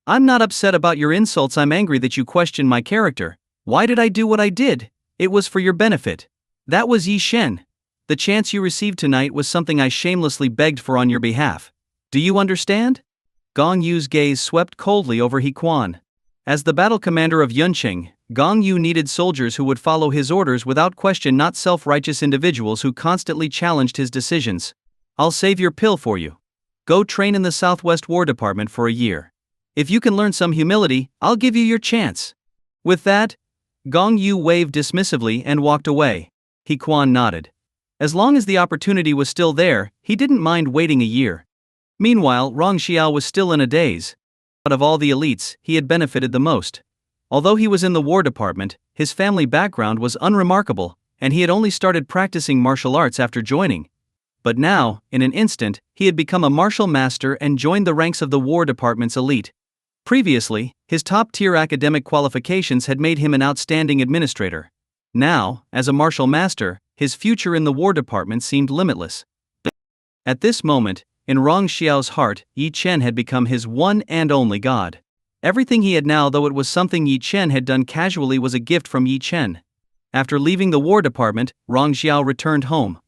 S1: I'm not upset about your insults, I'm angry that you question my character. Why did I do what I did? It was for your benefit. That was Yi Shen. The chance you received tonight was something I shamelessly begged for on your behalf. Do you understand? Gong Yu's gaze swept coldly over He Quan. As the battle commander of Yunqing, Gong Yu needed soldiers who would follow his orders without question, not self-righteous individuals who constantly challenged his decisions. I'll save your pill for you. Go train in the Southwest War Department for a year. If you can learn some humility, I'll give you your chance. With that, Gong Yu waved dismissively and walked away. He Quan nodded. As long as the opportunity was still there, he didn't mind waiting a year. Meanwhile, Rong Xiao was still in a daze. Out of all the elites, he had benefited the most. Although he was in the War Department, his family background was unremarkable, and he had only started practicing martial arts after joining. But now, in an instant, he had become a martial master and joined the ranks of the War Department's elite. Previously, his top-tier academic qualifications had made him an outstanding administrator. Now, as a martial master, his future in the War Department seemed limitless. At this moment, in Rong Xiao's heart, Yi Chen had become his one and only god. Everything he had now, though it was something Yi Chen had done casually, was a gift from Yi Chen. After leaving the War Department, Rong Xiao returned home.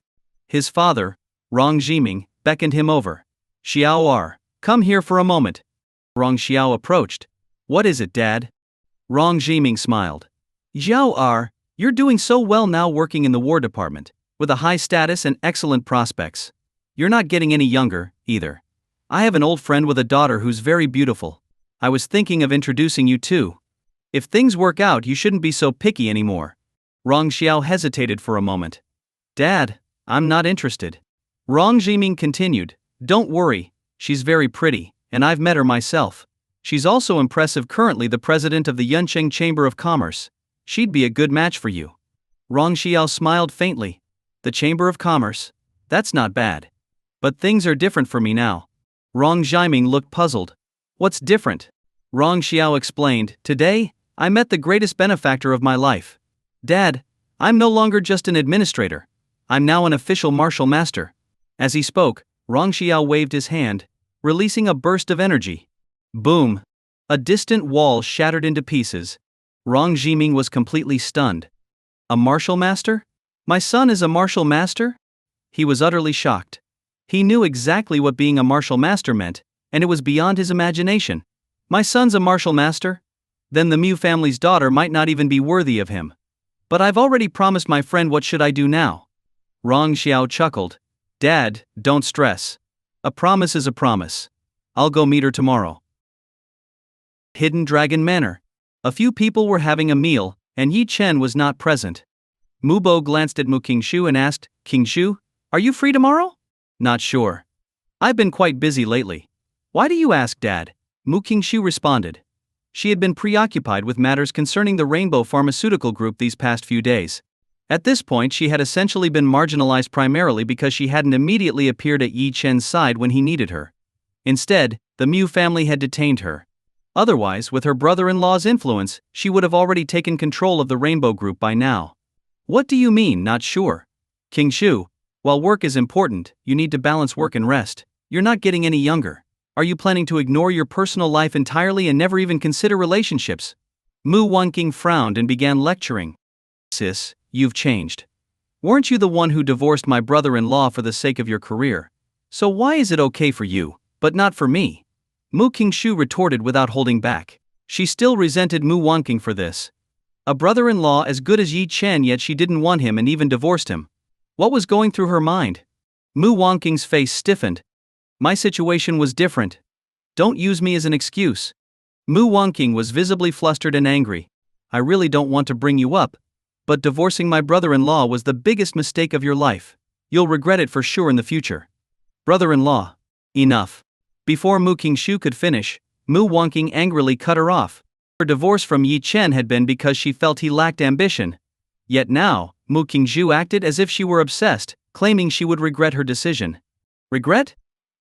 S1: His father, Rong Jiming, beckoned him over. Xiao R, come here for a moment. Rong Xiao approached. What is it, Dad? Rong Jiming smiled. Xiao R, you're doing so well now working in the War Department, with a high status and excellent prospects. You're not getting any younger, either. I have an old friend with a daughter who's very beautiful. I was thinking of introducing you to. If things work out, you shouldn't be so picky anymore. Rong Xiao hesitated for a moment. Dad, I'm not interested. Rong Jiming continued, don't worry, she's very pretty, and I've met her myself. She's also impressive, currently the president of the Yuncheng Chamber of Commerce. She'd be a good match for you. Rong Xiao smiled faintly. The Chamber of Commerce? That's not bad. But things are different for me now. Rong Jiming looked puzzled. What's different? Rong Xiao explained, today, I met the greatest benefactor of my life. Dad, I'm no longer just an administrator. I'm now an official martial master. As he spoke, Rong Xiao waved his hand, releasing a burst of energy. Boom! A distant wall shattered into pieces. Rong Jiming was completely stunned. A martial master? My son is a martial master? He was utterly shocked. He knew exactly what being a martial master meant, and it was beyond his imagination. My son's a martial master? Then the Mu family's daughter might not even be worthy of him. But I've already promised my friend, what should I do now? Rong Xiao chuckled. Dad, don't stress. A promise is a promise. I'll go meet her tomorrow. Hidden Dragon Manor. A few people were having a meal, and Yi Chen was not present. Mu Bo glanced at Mu Qingshu and asked, Qingshu, are you free tomorrow? Not sure. I've been quite busy lately. Why do you ask, Dad? Mu Qingshu responded. She had been preoccupied with matters concerning the Rainbow Pharmaceutical Group these past few days. At this point, she had essentially been marginalized primarily because she hadn't immediately appeared at Yi Chen's side when he needed her. Instead, the Mu family had detained her. Otherwise, with her brother-in-law's influence, she would have already taken control of the Rainbow Group by now. What do you mean, not sure? Qingshu, while work is important, you need to balance work and rest. You're not getting any younger. Are you planning to ignore your personal life entirely and never even consider relationships? Mu Wanqing frowned and began lecturing. Sis, you've changed. Weren't you the one who divorced my brother-in-law for the sake of your career? So why is it okay for you, but not for me? Mu Qingshu retorted without holding back. She still resented Mu Wanqing for this. A brother-in-law as good as Yi Chen, yet she didn't want him and even divorced him. What was going through her mind? Mu Wanqing's face stiffened. My situation was different. Don't use me as an excuse. Mu Wanqing was visibly flustered and angry. I really don't want to bring you up, but divorcing my brother-in-law was the biggest mistake of your life. You'll regret it for sure in the future. Brother-in-law. Enough. Before Mu Qingshu could finish, Mu Wanqing angrily cut her off. Her divorce from Yi Chen had been because she felt he lacked ambition. Yet now, Mu Qingshu acted as if she were obsessed, claiming she would regret her decision. Regret?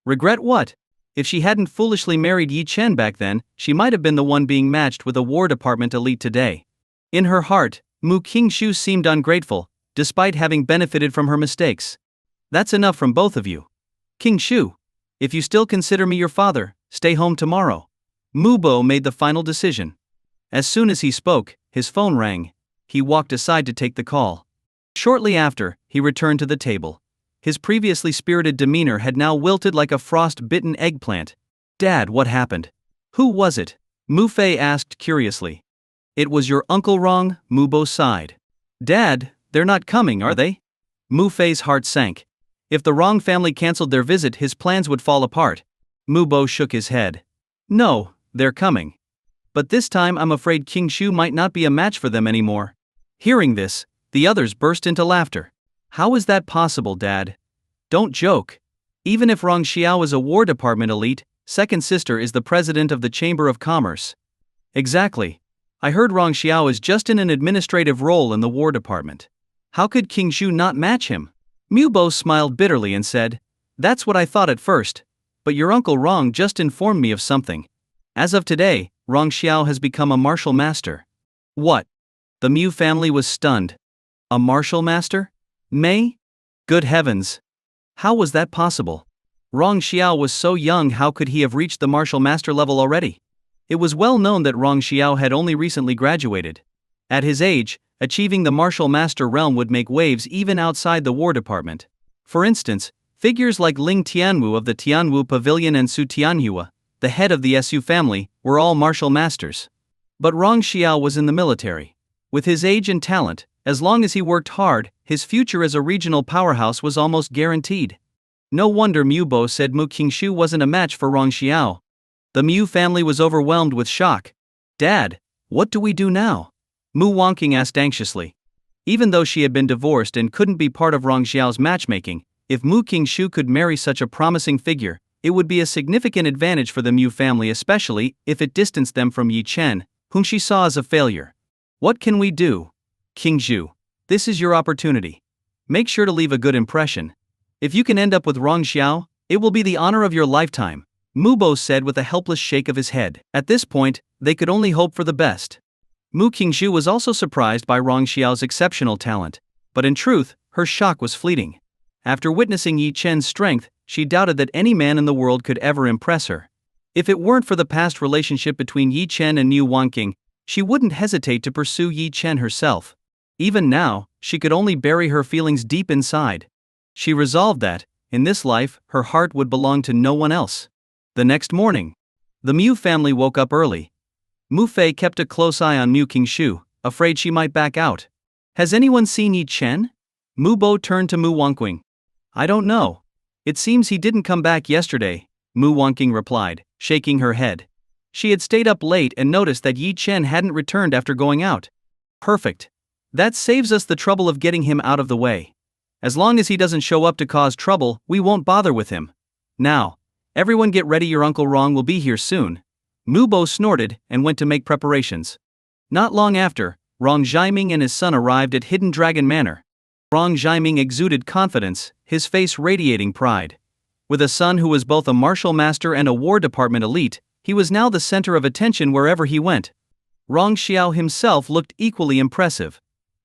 S1: Regret what? If she hadn't foolishly married Yi Chen back then, she might have been the one being matched with a War Department elite today. In her heart, Mu Qingshu seemed ungrateful, despite having benefited from her mistakes. That's enough from both of you. Qingshu, if you still consider me your father, stay home tomorrow. Mu Bo made the final decision. As soon as he spoke, his phone rang. He walked aside to take the call. Shortly after, he returned to the table. His previously spirited demeanor had now wilted like a frost-bitten eggplant. Dad, what happened? Who was it? Mu Fei asked curiously. It was your uncle Rong, Mu Bo sighed. Dad, they're not coming, are they? Mu Fei's heart sank. If the Rong family cancelled their visit, his plans would fall apart. Mu Bo shook his head. No, they're coming. But this time I'm afraid Qingshu might not be a match for them anymore. Hearing this, the others burst into laughter. How is that possible, Dad? Don't joke. Even if Rong Xiao is a War Department elite, second sister is the president of the Chamber of Commerce. Exactly. I heard Rong Xiao is just in an administrative role in the War Department. How could Qingshu not match him? Mu Bo smiled bitterly and said, That's what I thought at first, but your uncle Rong just informed me of something. As of today, Rong Xiao has become a martial master. What? The Mu family was stunned. A martial master? May? Good heavens! How was that possible? Rong Xiao was so young, how could he have reached the martial master level already? It was well known that Rong Xiao had only recently graduated. At his age, achieving the martial master realm would make waves even outside the War Department. For instance, figures like Ling Tianwu of the Tianwu Pavilion and Su Tianhua, the head of the Su family, were all martial masters. But Rong Xiao was in the military. With his age and talent, as long as he worked hard, his future as a regional powerhouse was almost guaranteed. No wonder Mubo said Mu Qingshu wasn't a match for Rong Xiao. The Mu family was overwhelmed with shock. Dad, what do we do now? Mu Wangqing asked anxiously. Even though she had been divorced and couldn't be part of Rong Xiao's matchmaking, if Mu Qingshu could marry such a promising figure, it would be a significant advantage for the Mu family, especially if it distanced them from Yi Chen, whom she saw as a failure. What can we do? Qingshu, this is your opportunity. Make sure to leave a good impression. If you can end up with Rong Xiao, it will be the honor of your lifetime, Mubo said with a helpless shake of his head. At this point, they could only hope for the best. Mu Qingshu was also surprised by Rong Xiao's exceptional talent, but in truth, her shock was fleeting. After witnessing Yi Chen's strength, she doubted that any man in the world could ever impress her. If it weren't for the past relationship between Yi Chen and Mu Wangqing, she wouldn't hesitate to pursue Yi Chen herself. Even now, she could only bury her feelings deep inside. She resolved that, in this life, her heart would belong to no one else. The next morning, the Mu family woke up early. Mu Fei kept a close eye on Mu Qingshu, afraid she might back out. Has anyone seen Yi Chen? Mu Bo turned to Mu Wangqing. I don't know. It seems he didn't come back yesterday, Mu Wangqing replied, shaking her head. She had stayed up late and noticed that Yi Chen hadn't returned after going out. Perfect. That saves us the trouble of getting him out of the way. As long as he doesn't show up to cause trouble, we won't bother with him. Now, everyone get ready, your Uncle Rong will be here soon. Mu Bo snorted and went to make preparations. Not long after, Rong Zhaiming and his son arrived at Hidden Dragon Manor. Rong Zhaiming exuded confidence, his face radiating pride. With a son who was both a martial master and a War Department elite, he was now the center of attention wherever he went. Rong Xiao himself looked equally impressive.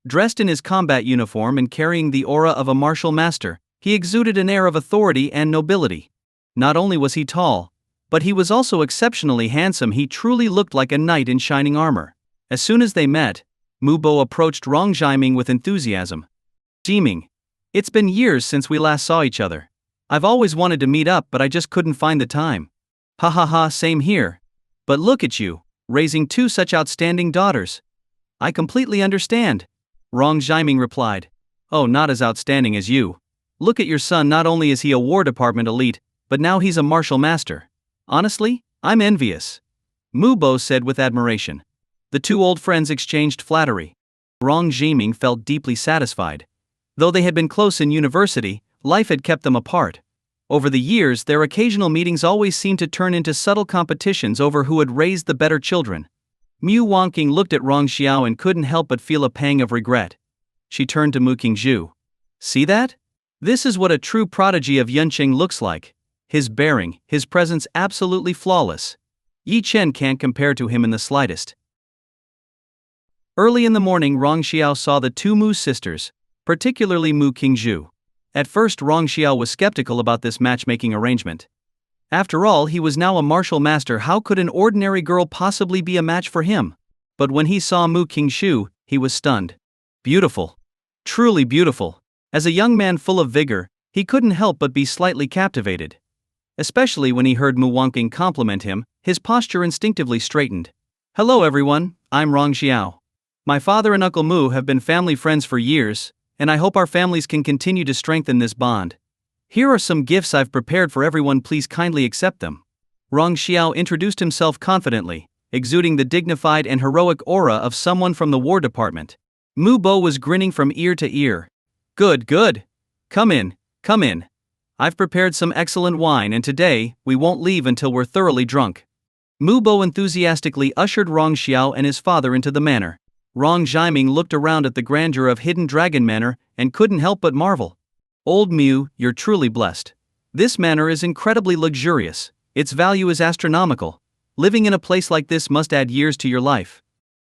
S1: Dressed in his combat uniform and carrying the aura of a martial master, he exuded an air of authority and nobility. Not only was he tall, but he was also exceptionally handsome. He truly looked like a knight in shining armor. As soon as they met, Mu Bo approached Rong Zhaiming with enthusiasm. Zhaiming, it's been years since we last saw each other. I've always wanted to meet up, but I just couldn't find the time. Ha ha ha, same here. But look at you, raising two such outstanding daughters. I completely understand. Rong Zhaiming replied. Oh, not as outstanding as you. Look at your son, not only is he a War Department elite, but now he's a martial master. Honestly, I'm envious. Mu Bo said with admiration. The two old friends exchanged flattery. Rong Zhaiming felt deeply satisfied. Though they had been close in university, life had kept them apart. Over the years, their occasional meetings always seemed to turn into subtle competitions over who had raised the better children. Mu Wangqing looked at Rong Xiao and couldn't help but feel a pang of regret. She turned to Mu Qingshu. See that? This is what a true prodigy of Yunqing looks like. His bearing, his presence absolutely flawless. Yi Chen can't compare to him in the slightest. Early in the morning, Rong Xiao saw the two Mu sisters, particularly Mu Qingshu. At first, Rong Xiao was skeptical about this matchmaking arrangement. After all, he was now a martial master. How could an ordinary girl possibly be a match for him? But when he saw Mu Qingshu, he was stunned. Beautiful. Truly beautiful. As a young man full of vigor, he couldn't help but be slightly captivated. Especially when he heard Mu Wangqing compliment him, his posture instinctively straightened. Hello everyone, I'm Rong Xiao. My father and Uncle Mu have been family friends for years, and I hope our families can continue to strengthen this bond. Here are some gifts I've prepared for everyone, please kindly accept them. Rong Xiao introduced himself confidently, exuding the dignified and heroic aura of someone from the War Department. Mu Bo was grinning from ear to ear. Good, good. Come in, come in. I've prepared some excellent wine, and today, we won't leave until we're thoroughly drunk. Mu Bo enthusiastically ushered Rong Xiao and his father into the manor. Rong Zhaiming looked around at the grandeur of Hidden Dragon Manor and couldn't help but marvel. Old Mu, you're truly blessed. This manor is incredibly luxurious. Its value is astronomical. Living in a place like this must add years to your life.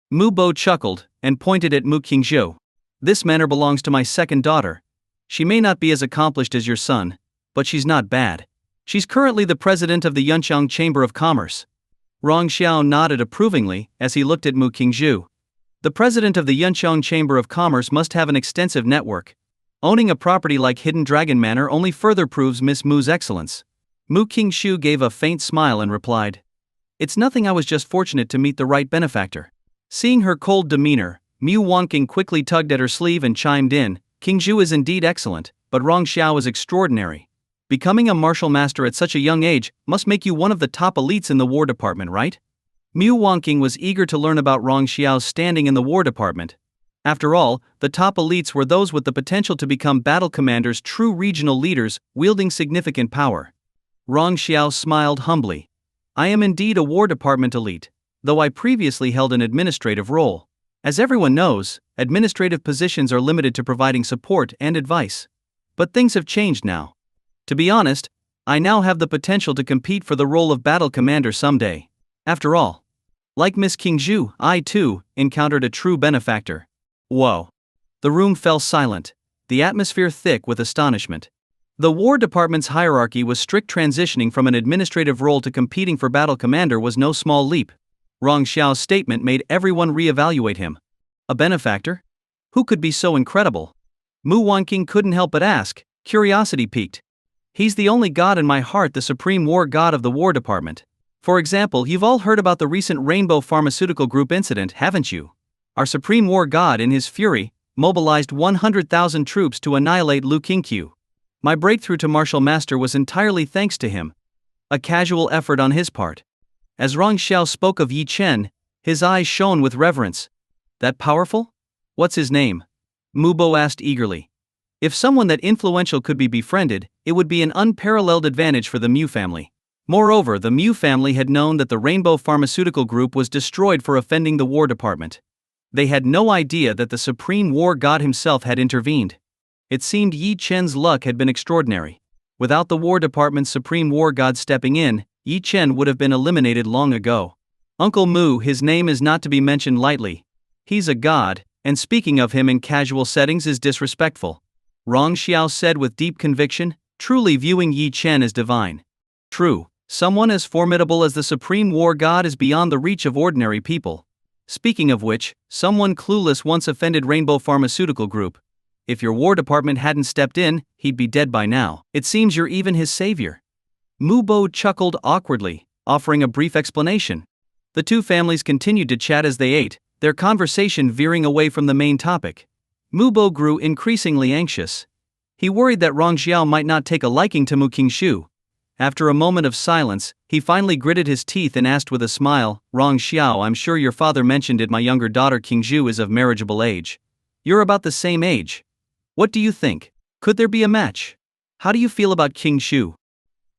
S1: Mu Bo chuckled and pointed at Mu Qingshu. This manor belongs to my second daughter. She may not be as accomplished as your son, but she's not bad. She's currently the president of the Yunqiang Chamber of Commerce. Rong Xiao nodded approvingly as he looked at Mu Qingshu. The president of the Yunqiang Chamber of Commerce must have an extensive network. Owning a property like Hidden Dragon Manor only further proves Miss Mu's excellence. Mu Qingshu gave a faint smile and replied. It's nothing, I was just fortunate to meet the right benefactor. Seeing her cold demeanor, Mu Wangqing quickly tugged at her sleeve and chimed in, Qingshu is indeed excellent, but Rong Xiao is extraordinary. Becoming a martial master at such a young age must make you one of the top elites in the War Department, right? Mu Wanqing was eager to learn about Rong Xiao's standing in the War Department. After all, the top elites were those with the potential to become battle commanders, true regional leaders, wielding significant power. Rong Xiao smiled humbly. I am indeed a War Department elite, though I previously held an administrative role. As everyone knows, administrative positions are limited to providing support and advice. But things have changed now. To be honest, I now have the potential to compete for the role of battle commander someday. After all, like Miss Qingzhu, I too encountered a true benefactor. Whoa. The room fell silent, the atmosphere thick with astonishment. The War Department's hierarchy was strict. Transitioning from an administrative role to competing for battle commander was no small leap. Rong Xiao's statement made everyone reevaluate him. A benefactor? Who could be so incredible? Mu Wanqing couldn't help but ask, curiosity piqued. He's the only god in my heart, the supreme war god of the War Department. For example, you've all heard about the recent Rainbow Pharmaceutical Group incident, haven't you? Our supreme war god, in his fury, mobilized 100,000 troops to annihilate Lu Qingqiu. My breakthrough to martial master was entirely thanks to him. A casual effort on his part. As Rong Xiao spoke of Yi Chen, his eyes shone with reverence. That powerful? What's his name? Mu Bo asked eagerly. If someone that influential could be befriended, it would be an unparalleled advantage for the Mu family. Moreover, the Mu family had known that the Rainbow Pharmaceutical Group was destroyed for offending the War Department. They had no idea that the supreme war god himself had intervened. It seemed Yi Chen's luck had been extraordinary. Without the War Department's supreme war god stepping in, Yi Chen would have been eliminated long ago. Uncle Mu, his name is not to be mentioned lightly. He's a god, and speaking of him in casual settings is disrespectful. Rong Xiao said with deep conviction, truly viewing Yi Chen as divine. True, someone as formidable as the supreme war god is beyond the reach of ordinary people. Speaking of which, someone clueless once offended Rainbow Pharmaceutical Group. If your War Department hadn't stepped in, he'd be dead by now. It seems you're even his savior. Mu Bo chuckled awkwardly, offering a brief explanation. The two families continued to chat as they ate, their conversation veering away from the main topic. Mu Bo grew increasingly anxious. He worried that Rong Xiao might not take a liking to Mu Qingzhu. After a moment of silence, he finally gritted his teeth and asked with a smile, Rong Xiao, I'm sure your father mentioned it, my younger daughter Qingzhu is of marriageable age. You're about the same age. What do you think? Could there be a match? How do you feel about Qingzhu?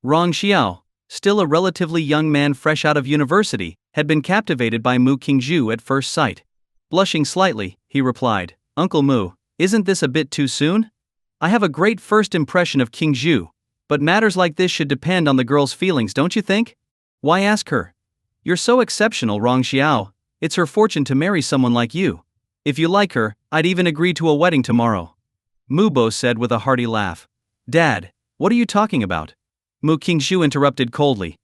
S1: Rong Xiao, still a relatively young man fresh out of university, had been captivated by Mu Qingzhu at first sight. Blushing slightly, he replied, Uncle Mu, isn't this a bit too soon? I have a great first impression of Qingzhu, but matters like this should depend on the girl's feelings, don't you think? Why ask her? You're so exceptional, Rong Xiao, it's her fortune to marry someone like you. If you like her, I'd even agree to a wedding tomorrow. Mu Bo said with a hearty laugh. Dad, what are you talking about? Mu Qingzhu interrupted coldly.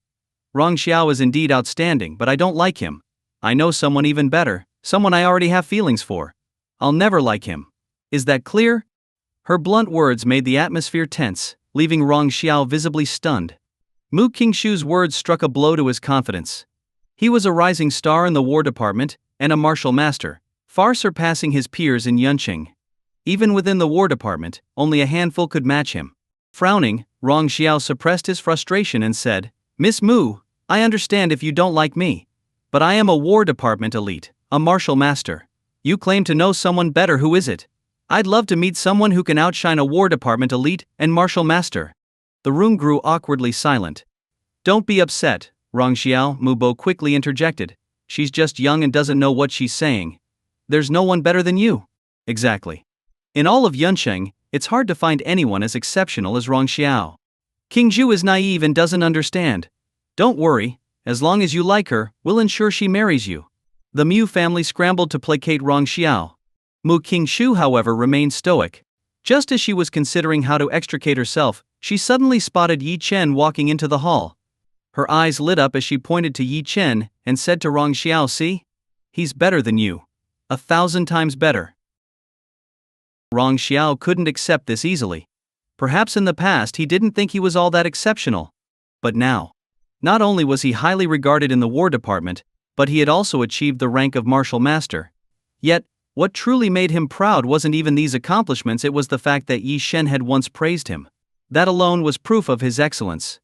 S1: Rong Xiao is indeed outstanding, but I don't like him. I know someone even better, someone I already have feelings for. I'll never like him. Is that clear? Her blunt words made the atmosphere tense, leaving Rong Xiao visibly stunned. Mu Qingzhu's words struck a blow to his confidence. He was a rising star in the War Department, and a martial master, far surpassing his peers in Yunqing. Even within the War Department, only a handful could match him. Frowning, Rong Xiao suppressed his frustration and said, Miss Mu, I understand if you don't like me. But I am a War Department elite, a martial master. You claim to know someone better, who is it? I'd love to meet someone who can outshine a War Department elite and martial master. The room grew awkwardly silent. Don't be upset, Rong Xiao, Mu Bo quickly interjected. She's just young and doesn't know what she's saying. There's no one better than you. Exactly. In all of Yunqing, it's hard to find anyone as exceptional as Rong Xiao. Qingzhu is naive and doesn't understand. Don't worry, as long as you like her, we'll ensure she marries you. The Mu family scrambled to placate Rong Xiao. Mu Qingzhu, however, remained stoic. Just as she was considering how to extricate herself, she suddenly spotted Yi Chen walking into the hall. Her eyes lit up as she pointed to Yi Chen and said to Rong Xiao, see? He's better than you. 1,000 times better. Rong Xiao couldn't accept this easily. Perhaps in the past he didn't think he was all that exceptional. But now, not only was he highly regarded in the War Department, but he had also achieved the rank of martial master. Yet, what truly made him proud wasn't even these accomplishments, it was the fact that Yi Shen had once praised him. That alone was proof of his excellence.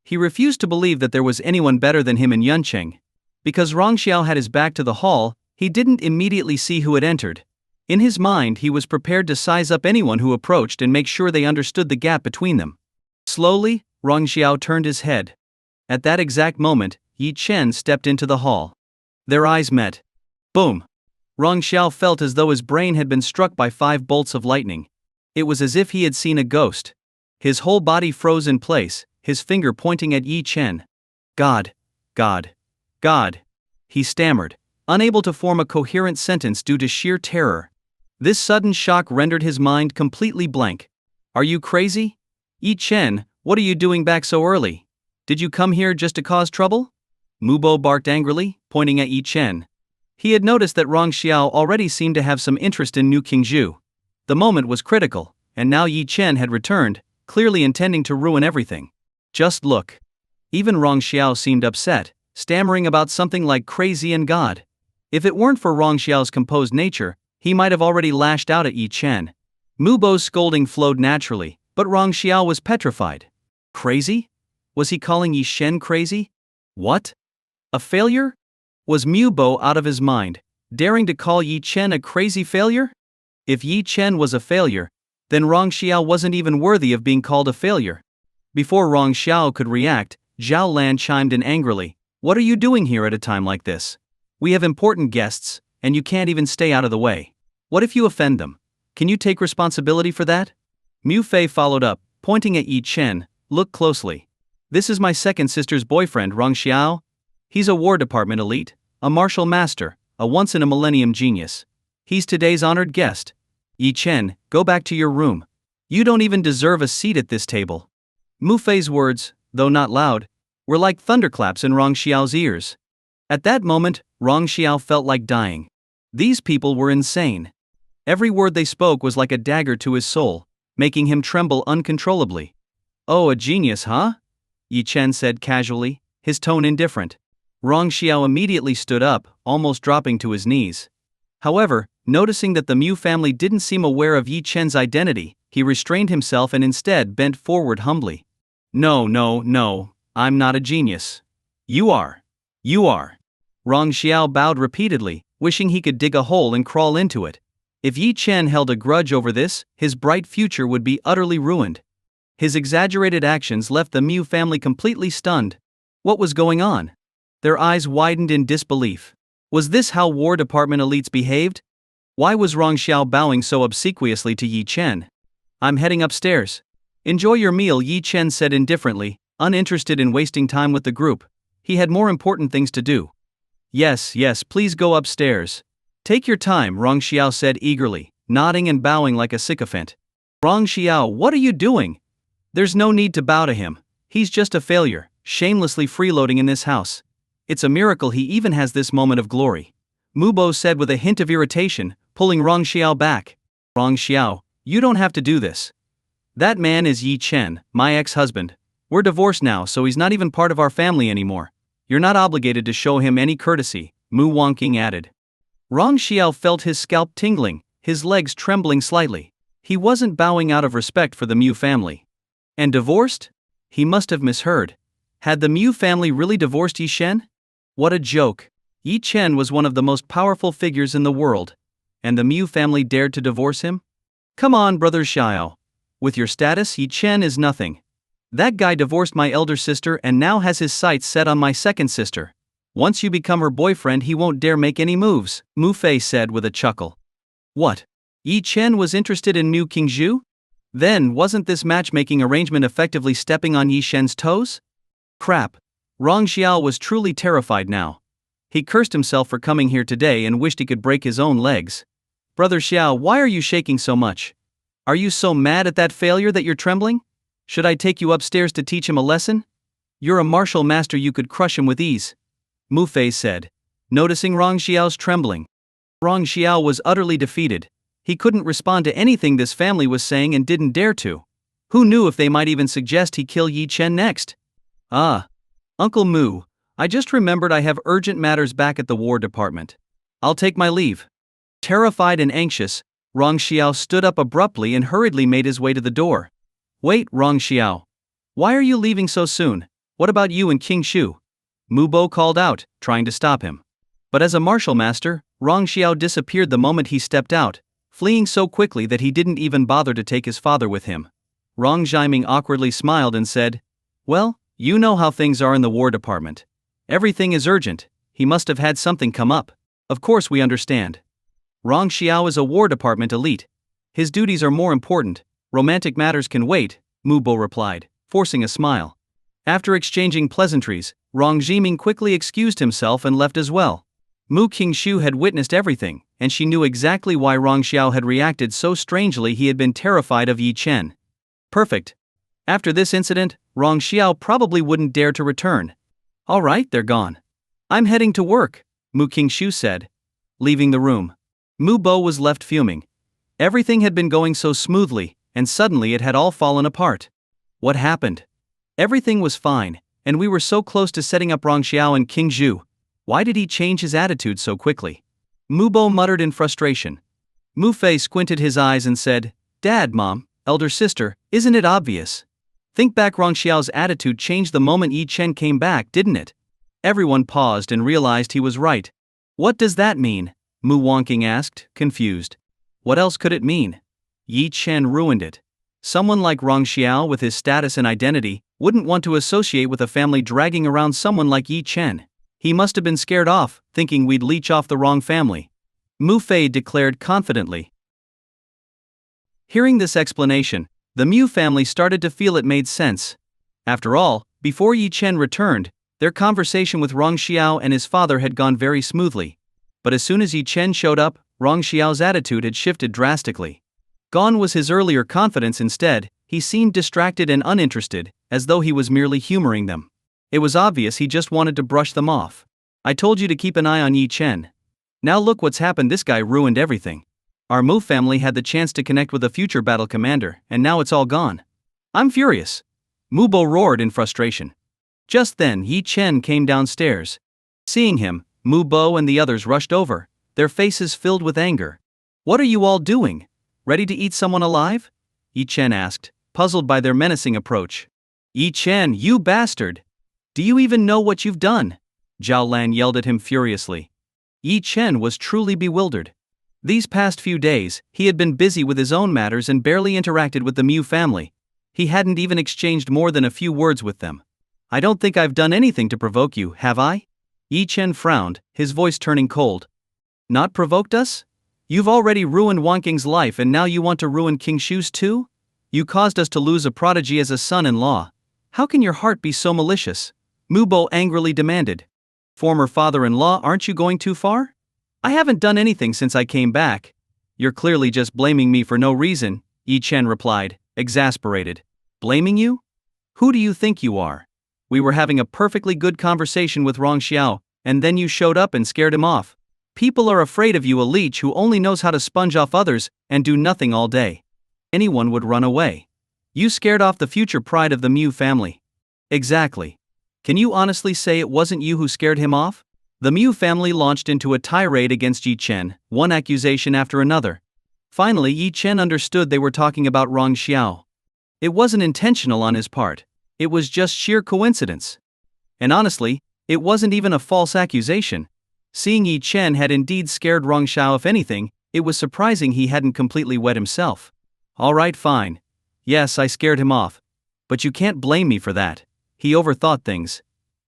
S1: He refused to believe that there was anyone better than him in Yuncheng. Because Rongxiao had his back to the hall, he didn't immediately see who had entered. In his mind, he was prepared to size up anyone who approached and make sure they understood the gap between them. Slowly, Rongxiao turned his head. At that exact moment, Yi Chen stepped into the hall. Their eyes met. Boom! Rongxiao felt as though his brain had been struck by 5 bolts of lightning. It was as if he had seen a ghost. His whole body froze in place, his finger pointing at Yi Chen. God! God! God! He stammered, unable to form a coherent sentence due to sheer terror. This sudden shock rendered his mind completely blank. Are you crazy? Yi Chen, what are you doing back so early? Did you come here just to cause trouble? Mubo barked angrily, pointing at Yi Chen. He had noticed that Rongxiao already seemed to have some interest in New Qingzhou. The moment was critical, and now Yi Chen had returned, clearly intending to ruin everything. Just look. Even Rongxiao seemed upset, stammering about something like crazy and God. If it weren't for Rongxiao's composed nature, he might have already lashed out at Yi Chen. Mubo's scolding flowed naturally, but Rongxiao was petrified. Crazy? Was he calling Yi Chen crazy? What? A failure? Was Mubo out of his mind, daring to call Yi Chen a crazy failure? If Yi Chen was a failure, then Rongxiao wasn't even worthy of being called a failure. Before Rongxiao could react, Zhao Lan chimed in angrily. What are you doing here at a time like this? We have important guests, and you can't even stay out of the way. What if you offend them? Can you take responsibility for that? Mu Fei followed up, pointing at Yi Chen. Look closely. This is my second sister's boyfriend, Rongxiao. He's a War Department elite, a martial master, a once-in-a-millennium genius. He's today's honored guest. Yi Chen, go back to your room. You don't even deserve a seat at this table. Mu Fei's words, though not loud, were like thunderclaps in Rongxiao's ears. At that moment, Rongxiao felt like dying. These people were insane. Every word they spoke was like a dagger to his soul, making him tremble uncontrollably. Oh, a genius, huh? Yi Chen said casually, his tone indifferent. Rongxiao immediately stood up, almost dropping to his knees. However, noticing that the Mu family didn't seem aware of Yi Chen's identity, he restrained himself and instead bent forward humbly. No, I'm not a genius. You are. You are. Rongxiao bowed repeatedly, wishing he could dig a hole and crawl into it. If Yi Chen held a grudge over this, his bright future would be utterly ruined. His exaggerated actions left the Mu family completely stunned. What was going on? Their eyes widened in disbelief. Was this how War Department elites behaved? Why was Rongxiao bowing so obsequiously to Yi Chen? I'm heading upstairs. Enjoy your meal, Yi Chen said indifferently, uninterested in wasting time with the group. He had more important things to do. Yes, please go upstairs. Take your time, Rongxiao said eagerly, nodding and bowing like a sycophant. Rongxiao, what are you doing? There's no need to bow to him. He's just a failure, shamelessly freeloading in this house. It's a miracle he even has this moment of glory. Mubo said with a hint of irritation, pulling Rongxiao back. Rongxiao, you don't have to do this. That man is Yi Chen, my ex-husband. We're divorced now, so he's not even part of our family anymore. You're not obligated to show him any courtesy, Mu Wangqing added. Rongxiao felt his scalp tingling, his legs trembling slightly. He wasn't bowing out of respect for the Mu family. And divorced? He must have misheard. Had the Mu family really divorced Yi Chen? What a joke. Yi Chen was one of the most powerful figures in the world. And the Mu family dared to divorce him? Come on, brother Xiao. With your status, Yi Chen is nothing. That guy divorced my elder sister and now has his sights set on my second sister. Once you become her boyfriend, he won't dare make any moves, Mu Fei said with a chuckle. What? Yi Chen was interested in New Qingzhou? Then, wasn't this matchmaking arrangement effectively stepping on Yi Shen's toes? Crap. Rongxiao was truly terrified now. He cursed himself for coming here today and wished he could break his own legs. Brother Xiao, why are you shaking so much? Are you so mad at that failure that you're trembling? Should I take you upstairs to teach him a lesson? You're a martial master, you could crush him with ease, Mu Fei said, noticing Rongxiao's trembling. Rongxiao was utterly defeated. He couldn't respond to anything this family was saying and didn't dare to. Who knew if they might even suggest he kill Yi Chen next? Ah. Uncle Mu, I just remembered I have urgent matters back at the War Department. I'll take my leave. Terrified and anxious, Rongxiao stood up abruptly and hurriedly made his way to the door. Wait, Rong Xiao. Why are you leaving so soon? What about you and King Shu? Mu Bo called out, trying to stop him. But as a martial master, Rong Xiao disappeared the moment he stepped out, fleeing so quickly that he didn't even bother to take his father with him. Rong Xiaoming awkwardly smiled and said, "Well, you know how things are in the War Department. Everything is urgent, he must have had something come up. Of course we understand. Rong Xiao is a War Department elite. His duties are more important, romantic matters can wait," Mu Bo replied, forcing a smile. After exchanging pleasantries, Rong Xiaoming quickly excused himself and left as well. Mu Qingshu had witnessed everything, and she knew exactly why Rong Xiao had reacted so strangely. He had been terrified of Yi Chen. Perfect. After this incident, Rong Xiao probably wouldn't dare to return. Alright, they're gone. I'm heading to work, Mu Qingshu said, leaving the room. Mu Bo was left fuming. Everything had been going so smoothly, and suddenly it had all fallen apart. What happened? Everything was fine, and we were so close to setting up Rong Xiao and King Zhu. Why did he change his attitude so quickly? Mu Bo muttered in frustration. Mu Fei squinted his eyes and said, Dad, Mom, elder sister, isn't it obvious? Think back, Rong Xiao's attitude changed the moment Yi Chen came back, didn't it? Everyone paused and realized he was right. What does that mean? Mu Wangqing asked, confused. What else could it mean? Yi Chen ruined it. Someone like Rong Xiao with his status and identity wouldn't want to associate with a family dragging around someone like Yi Chen. He must have been scared off, thinking we'd leech off the wrong family. Mu Fei declared confidently. Hearing this explanation, the Mu family started to feel it made sense. After all, before Yi Chen returned, their conversation with Rong Xiao and his father had gone very smoothly. But as soon as Yi Chen showed up, Rong Xiao's attitude had shifted drastically. Gone was his earlier confidence. Instead, he seemed distracted and uninterested, as though he was merely humoring them. It was obvious he just wanted to brush them off. I told you to keep an eye on Yi Chen. Now look what's happened, this guy ruined everything. Our Mu family had the chance to connect with a future battle commander, and now it's all gone. I'm furious. Mu Bo roared in frustration. Just then Yi Chen came downstairs. Seeing him, Mu Bo and the others rushed over, their faces filled with anger. What are you all doing? Ready to eat someone alive? Yi Chen asked, puzzled by their menacing approach. Yi Chen, you bastard! Do you even know what you've done? Zhao Lan yelled at him furiously. Yi Chen was truly bewildered. These past few days, he had been busy with his own matters and barely interacted with the Mu family. He hadn't even exchanged more than a few words with them. I don't think I've done anything to provoke you, have I? Yi Chen frowned, his voice turning cold. Not provoked us? You've already ruined Wangqing's life and now you want to ruin King Shu's too? You caused us to lose a prodigy as a son-in-law. How can your heart be so malicious? Mu Bo angrily demanded. Former father-in-law, aren't you going too far? I haven't done anything since I came back. You're clearly just blaming me for no reason, Yi Chen replied, exasperated. Blaming you? Who do you think you are? We were having a perfectly good conversation with Rong Xiao, and then you showed up and scared him off. People are afraid of you, a leech who only knows how to sponge off others and do nothing all day. Anyone would run away. You scared off the future pride of the Mu family. Exactly. Can you honestly say it wasn't you who scared him off? The Mu family launched into a tirade against Yi Chen, one accusation after another. Finally, Yi Chen understood they were talking about Rong Xiao. It wasn't intentional on his part. It was just sheer coincidence. And honestly, it wasn't even a false accusation. Seeing Yi Chen had indeed scared Rong Xiao. If anything, it was surprising he hadn't completely wet himself. Alright, fine. Yes, I scared him off. But you can't blame me for that. He overthought things.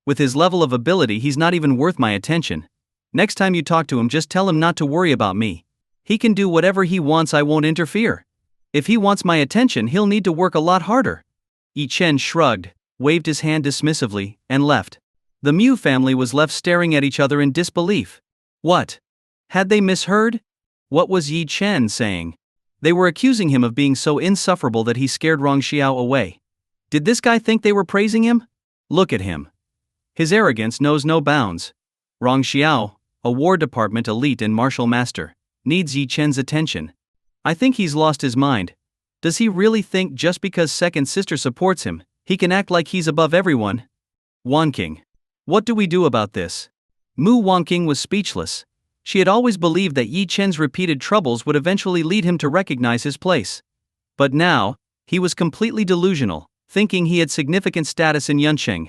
S1: With his level of ability, he's not even worth my attention. Next time you talk to him, just tell him not to worry about me. He can do whatever he wants, I won't interfere. If he wants my attention, he'll need to work a lot harder. Yi Chen shrugged, waved his hand dismissively, and left. The Mu family was left staring at each other in disbelief. What? Had they misheard? What was Yi Chen saying? They were accusing him of being so insufferable that he scared Rong Xiao away. Did this guy think they were praising him? Look at him. His arrogance knows no bounds. Rong Xiao, a War Department elite and martial master, needs Yi Chen's attention. I think he's lost his mind. Does he really think just because second sister supports him, he can act like he's above everyone? Wangqing. What do we do about this? Mu Wangqing was speechless. She had always believed that Yi Chen's repeated troubles would eventually lead him to recognize his place. But now, He was completely delusional, thinking he had significant status in Yuncheng.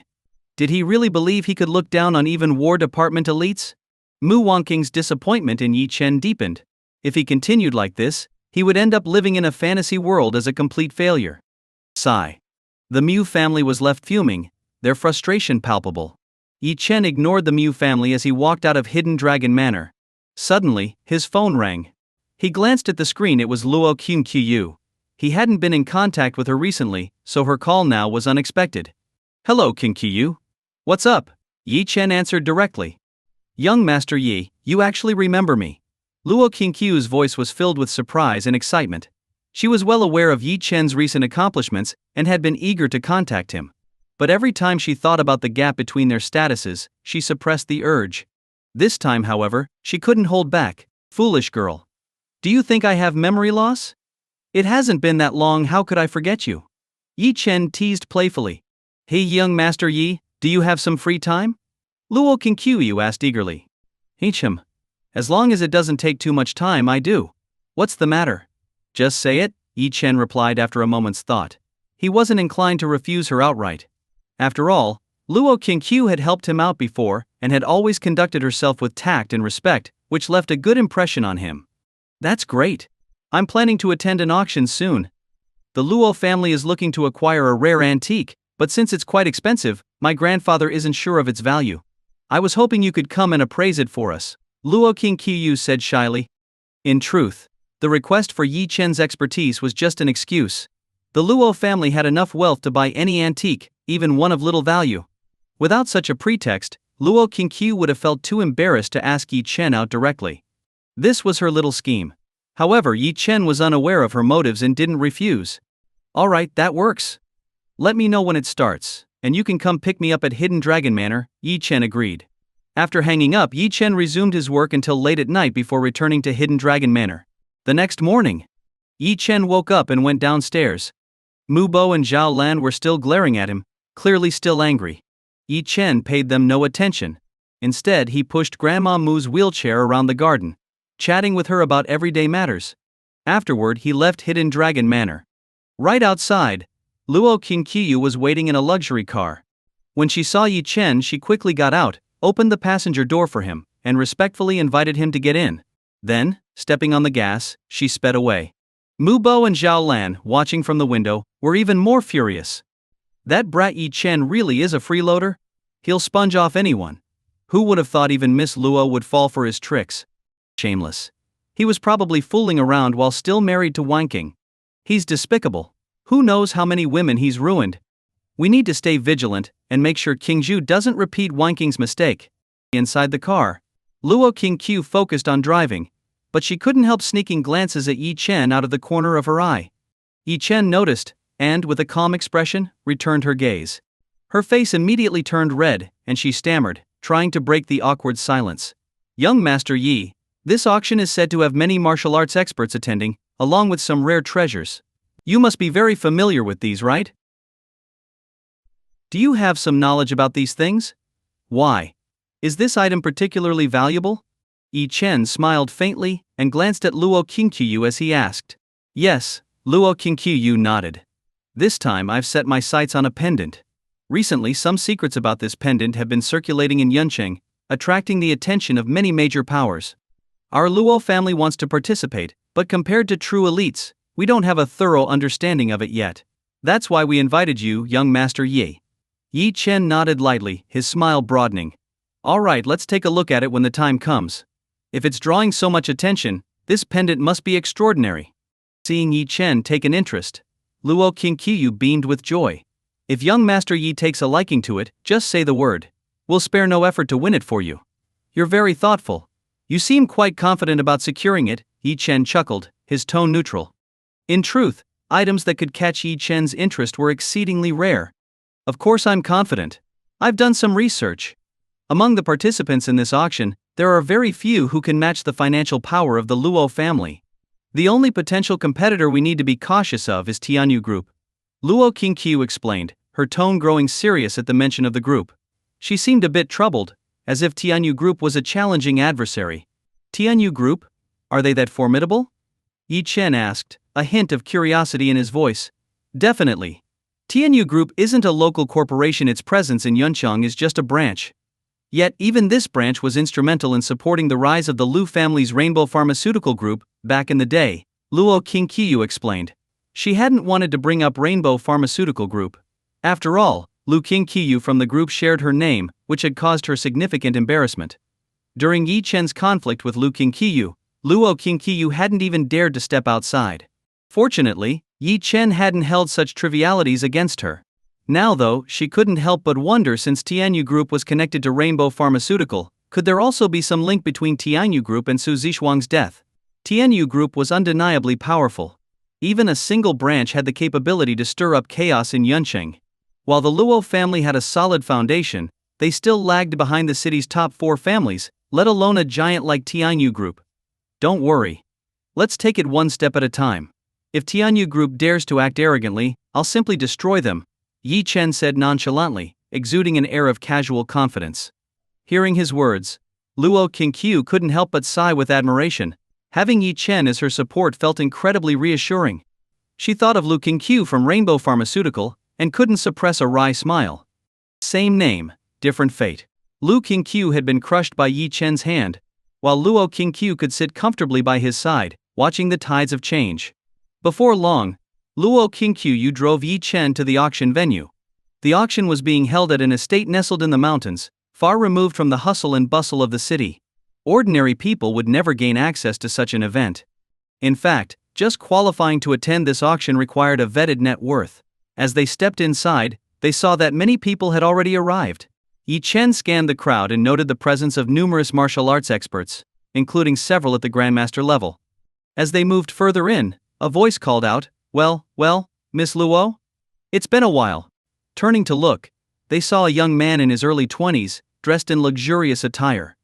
S1: Did he really believe he could look down on even War Department elites? Mu Wangqing's disappointment in Yi Chen deepened. If he continued like this, he would end up living in a fantasy world as a complete failure. Sigh. The Mu family was left fuming, their frustration palpable. Yi Chen ignored the Mu family as he walked out of Hidden Dragon Manor. Suddenly, his phone rang. He glanced at the screen. It was Luo Qingqiu. He hadn't been in contact with her recently, so her call now was unexpected. Hello Qingqiu. What's up? Yi Chen answered directly. Young Master Yi, you actually remember me. Luo Qingqiu's voice was filled with surprise and excitement. She was well aware of Yi Chen's recent accomplishments and had been eager to contact him. But every time she thought about the gap between their statuses, she suppressed the urge. This time, however, she couldn't hold back. Foolish girl. Do you think I have memory loss? It hasn't been that long, how could I forget you? Yi Chen teased playfully. Hey young Master Yi, do you have some free time? Luo Qingqiu asked eagerly. Him. As long as it doesn't take too much time, I do. What's the matter? Just say it, Yi Chen replied after a moment's thought. He wasn't inclined to refuse her outright. After all, Luo Qingqiu had helped him out before and had always conducted herself with tact and respect, which left a good impression on him. That's great. I'm planning to attend an auction soon. The Luo family is looking to acquire a rare antique, but since it's quite expensive, my grandfather isn't sure of its value. I was hoping you could come and appraise it for us, Luo Qingqiu said shyly. In truth, the request for Yi Chen's expertise was just an excuse. The Luo family had enough wealth to buy any antique, even one of little value. Without such a pretext, Luo Qingqiu would have felt too embarrassed to ask Yi Chen out directly. This was her little scheme. However, Yi Chen was unaware of her motives and didn't refuse. Alright, that works. Let me know when it starts, and you can come pick me up at Hidden Dragon Manor, Yi Chen agreed. After hanging up, Yi Chen resumed his work until late at night before returning to Hidden Dragon Manor. The next morning, Yi Chen woke up and went downstairs. Mu Bo and Zhao Lan were still glaring at him, clearly still angry. Yi Chen paid them no attention. Instead, he pushed Grandma Mu's wheelchair around the garden, chatting with her about everyday matters. Afterward, he left Hidden Dragon Manor. Right outside, Luo Qingqiu was waiting in a luxury car. When she saw Yi Chen, she quickly got out, opened the passenger door for him, and respectfully invited him to get in. Then, stepping on the gas, she sped away. Mu Bo and Zhao Lan, watching from the window, were even more furious. That brat Yi Chen really is a freeloader? He'll sponge off anyone. Who would have thought even Miss Luo would fall for his tricks? Shameless. He was probably fooling around while still married to Wangqing. He's despicable. Who knows how many women he's ruined? We need to stay vigilant and make sure Qingzhu doesn't repeat Wangqing's mistake. Inside the car, Luo Qingqiu focused on driving, but she couldn't help sneaking glances at Yi Chen out of the corner of her eye. Yi Chen noticed, and, with a calm expression, returned her gaze. Her face immediately turned red, and she stammered, trying to break the awkward silence. Young Master Yi, this auction is said to have many martial arts experts attending, along with some rare treasures. You must be very familiar with these, right? Do you have some knowledge about these things? Why? Is this item particularly valuable? Yi Chen smiled faintly and glanced at Luo Qingqiu as he asked. Yes, Luo Qingqiu nodded. This time I've set my sights on a pendant. Recently, some secrets about this pendant have been circulating in Yuncheng, attracting the attention of many major powers. Our Luo family wants to participate, but compared to true elites, we don't have a thorough understanding of it yet. That's why we invited you, young Master Yi. Yi Chen nodded lightly, his smile broadening. Alright, let's take a look at it when the time comes. If it's drawing so much attention, this pendant must be extraordinary. Seeing Yi Chen take an interest, Luo Qingqiu beamed with joy. If young Master Yi takes a liking to it, just say the word. We'll spare no effort to win it for you. You're very thoughtful. You seem quite confident about securing it, Yi Chen chuckled, his tone neutral. In truth, items that could catch Yi Chen's interest were exceedingly rare. Of course I'm confident. I've done some research. Among the participants in this auction, there are very few who can match the financial power of the Luo family. The only potential competitor we need to be cautious of is Tianyu Group. Luo Qingqiu explained, her tone growing serious at the mention of the group. She seemed a bit troubled, as if Tianyu Group was a challenging adversary. Tianyu Group? Are they that formidable? Yi Chen asked, a hint of curiosity in his voice. Definitely. TNU Group isn't a local corporation, its presence in Yuncheng is just a branch. Yet, even this branch was instrumental in supporting the rise of the Lu family's Rainbow Pharmaceutical Group. Back in the day, Luo Qingqiu explained. She hadn't wanted to bring up Rainbow Pharmaceutical Group. After all, Lu Qingqiu from the group shared her name, which had caused her significant embarrassment. During Yi Chen's conflict with Lu Qingqiu, Luo Qingqiu hadn't even dared to step outside. Fortunately, Yi Chen hadn't held such trivialities against her. Now though, she couldn't help but wonder, since Tianyu Group was connected to Rainbow Pharmaceutical, could there also be some link between Tianyu Group and Su Zixuang's death? Tianyu Group was undeniably powerful. Even a single branch had the capability to stir up chaos in Yuncheng. While the Luo family had a solid foundation, they still lagged behind the city's top 4 families, let alone a giant like Tianyu Group. Don't worry. Let's take it one step at a time. If Tianyu Group dares to act arrogantly, I'll simply destroy them, Yi Chen said nonchalantly, exuding an air of casual confidence. Hearing his words, Luo Qingqiu couldn't help but sigh with admiration. Having Yi Chen as her support felt incredibly reassuring. She thought of Lu Qingqiu from Rainbow Pharmaceutical, and couldn't suppress a wry smile. Same name, different fate. Lu Qingqiu had been crushed by Yi Chen's hand, while Luo Qingqiu could sit comfortably by his side, watching the tides of change. Before long, Luo Qingqiu drove Yi Chen to the auction venue. The auction was being held at an estate nestled in the mountains, far removed from the hustle and bustle of the city. Ordinary people would never gain access to such an event. In fact, just qualifying to attend this auction required a vetted net worth. As they stepped inside, they saw that many people had already arrived. Yi Chen scanned the crowd and noted the presence of numerous martial arts experts, including several at the Grandmaster level. As they moved further in, a voice called out, well, Miss Luo? It's been a while." Turning to look, they saw a young man in his early 20s, dressed in luxurious attire.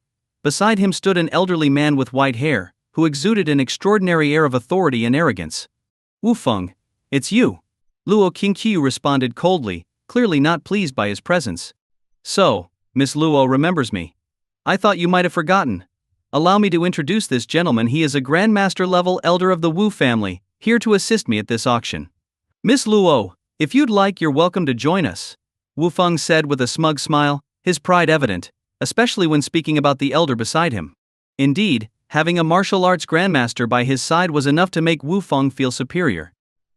S1: Beside him stood an elderly man with white hair, who exuded an extraordinary air of authority and arrogance. "Wu Feng, it's you." Luo Qingqiu responded coldly, clearly not pleased by his presence. "So, Miss Luo remembers me. I thought you might have forgotten. Allow me to introduce this gentleman. He is a Grandmaster-level elder of the Wu family, here to assist me at this auction. Miss Luo, if you'd like, you're welcome to join us," Wu Feng said with a smug smile, his pride evident, especially when speaking about the elder beside him. Indeed, having a martial arts grandmaster by his side was enough to make Wu Feng feel superior.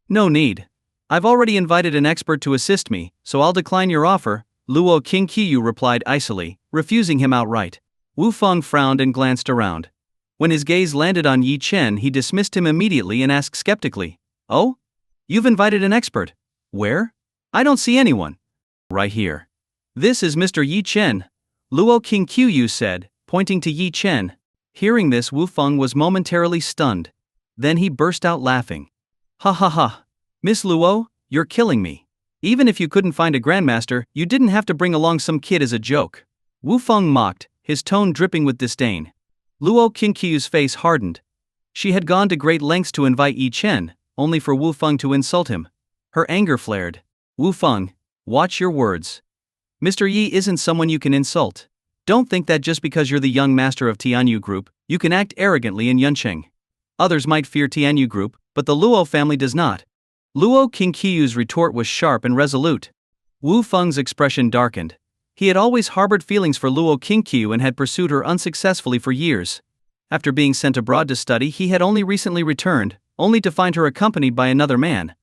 S1: "No need. I've already invited an expert to assist me, so I'll decline your offer," Luo Qingqiu replied icily, refusing him outright. Wu Feng frowned and glanced around. When his gaze landed on Yi Chen, he dismissed him immediately and asked skeptically, "Oh? You've invited an expert? Where? I don't see anyone." "Right here. This is Mr. Yi Chen," Luo Qingqiu said, pointing to Yi Chen. Hearing this, Wu Feng was momentarily stunned. Then he burst out laughing. "Ha ha ha. Miss Luo, you're killing me. Even if you couldn't find a grandmaster, you didn't have to bring along some kid as a joke." Wu Feng mocked, his tone dripping with disdain. Luo Qingqiu's face hardened. She had gone to great lengths to invite Yi Chen, only for Wu Feng to insult him. Her anger flared. "Wu Feng, watch your words. Mr. Yi isn't someone you can insult. Don't think that just because you're the young master of Tianyu Group, you can act arrogantly in Yuncheng. Others might fear Tianyu Group, but the Luo family does not." Luo Qingqiu's retort was sharp and resolute. Wu Feng's expression darkened. He had always harbored feelings for Luo Qingqiu and had pursued her unsuccessfully for years. After being sent abroad to study, he had only recently returned, only to find her accompanied by another man.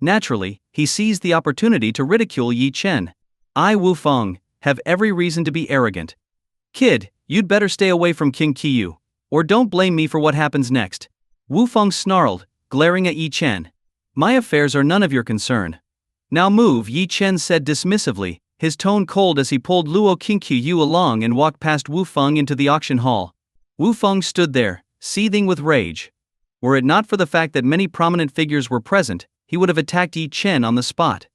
S1: Naturally, he seized the opportunity to ridicule Yi Chen. "I, Wu Feng, have every reason to be arrogant. Kid, you'd better stay away from Qingqiu, or don't blame me for what happens next." Wu Feng snarled, glaring at Yi Chen. "My affairs are none of your concern. Now move," Yi Chen said dismissively, his tone cold as he pulled Luo Qingqiu along and walked past Wu Feng into the auction hall. Wu Feng stood there, seething with rage. Were it not for the fact that many prominent figures were present, he would have attacked Yi Chen on the spot.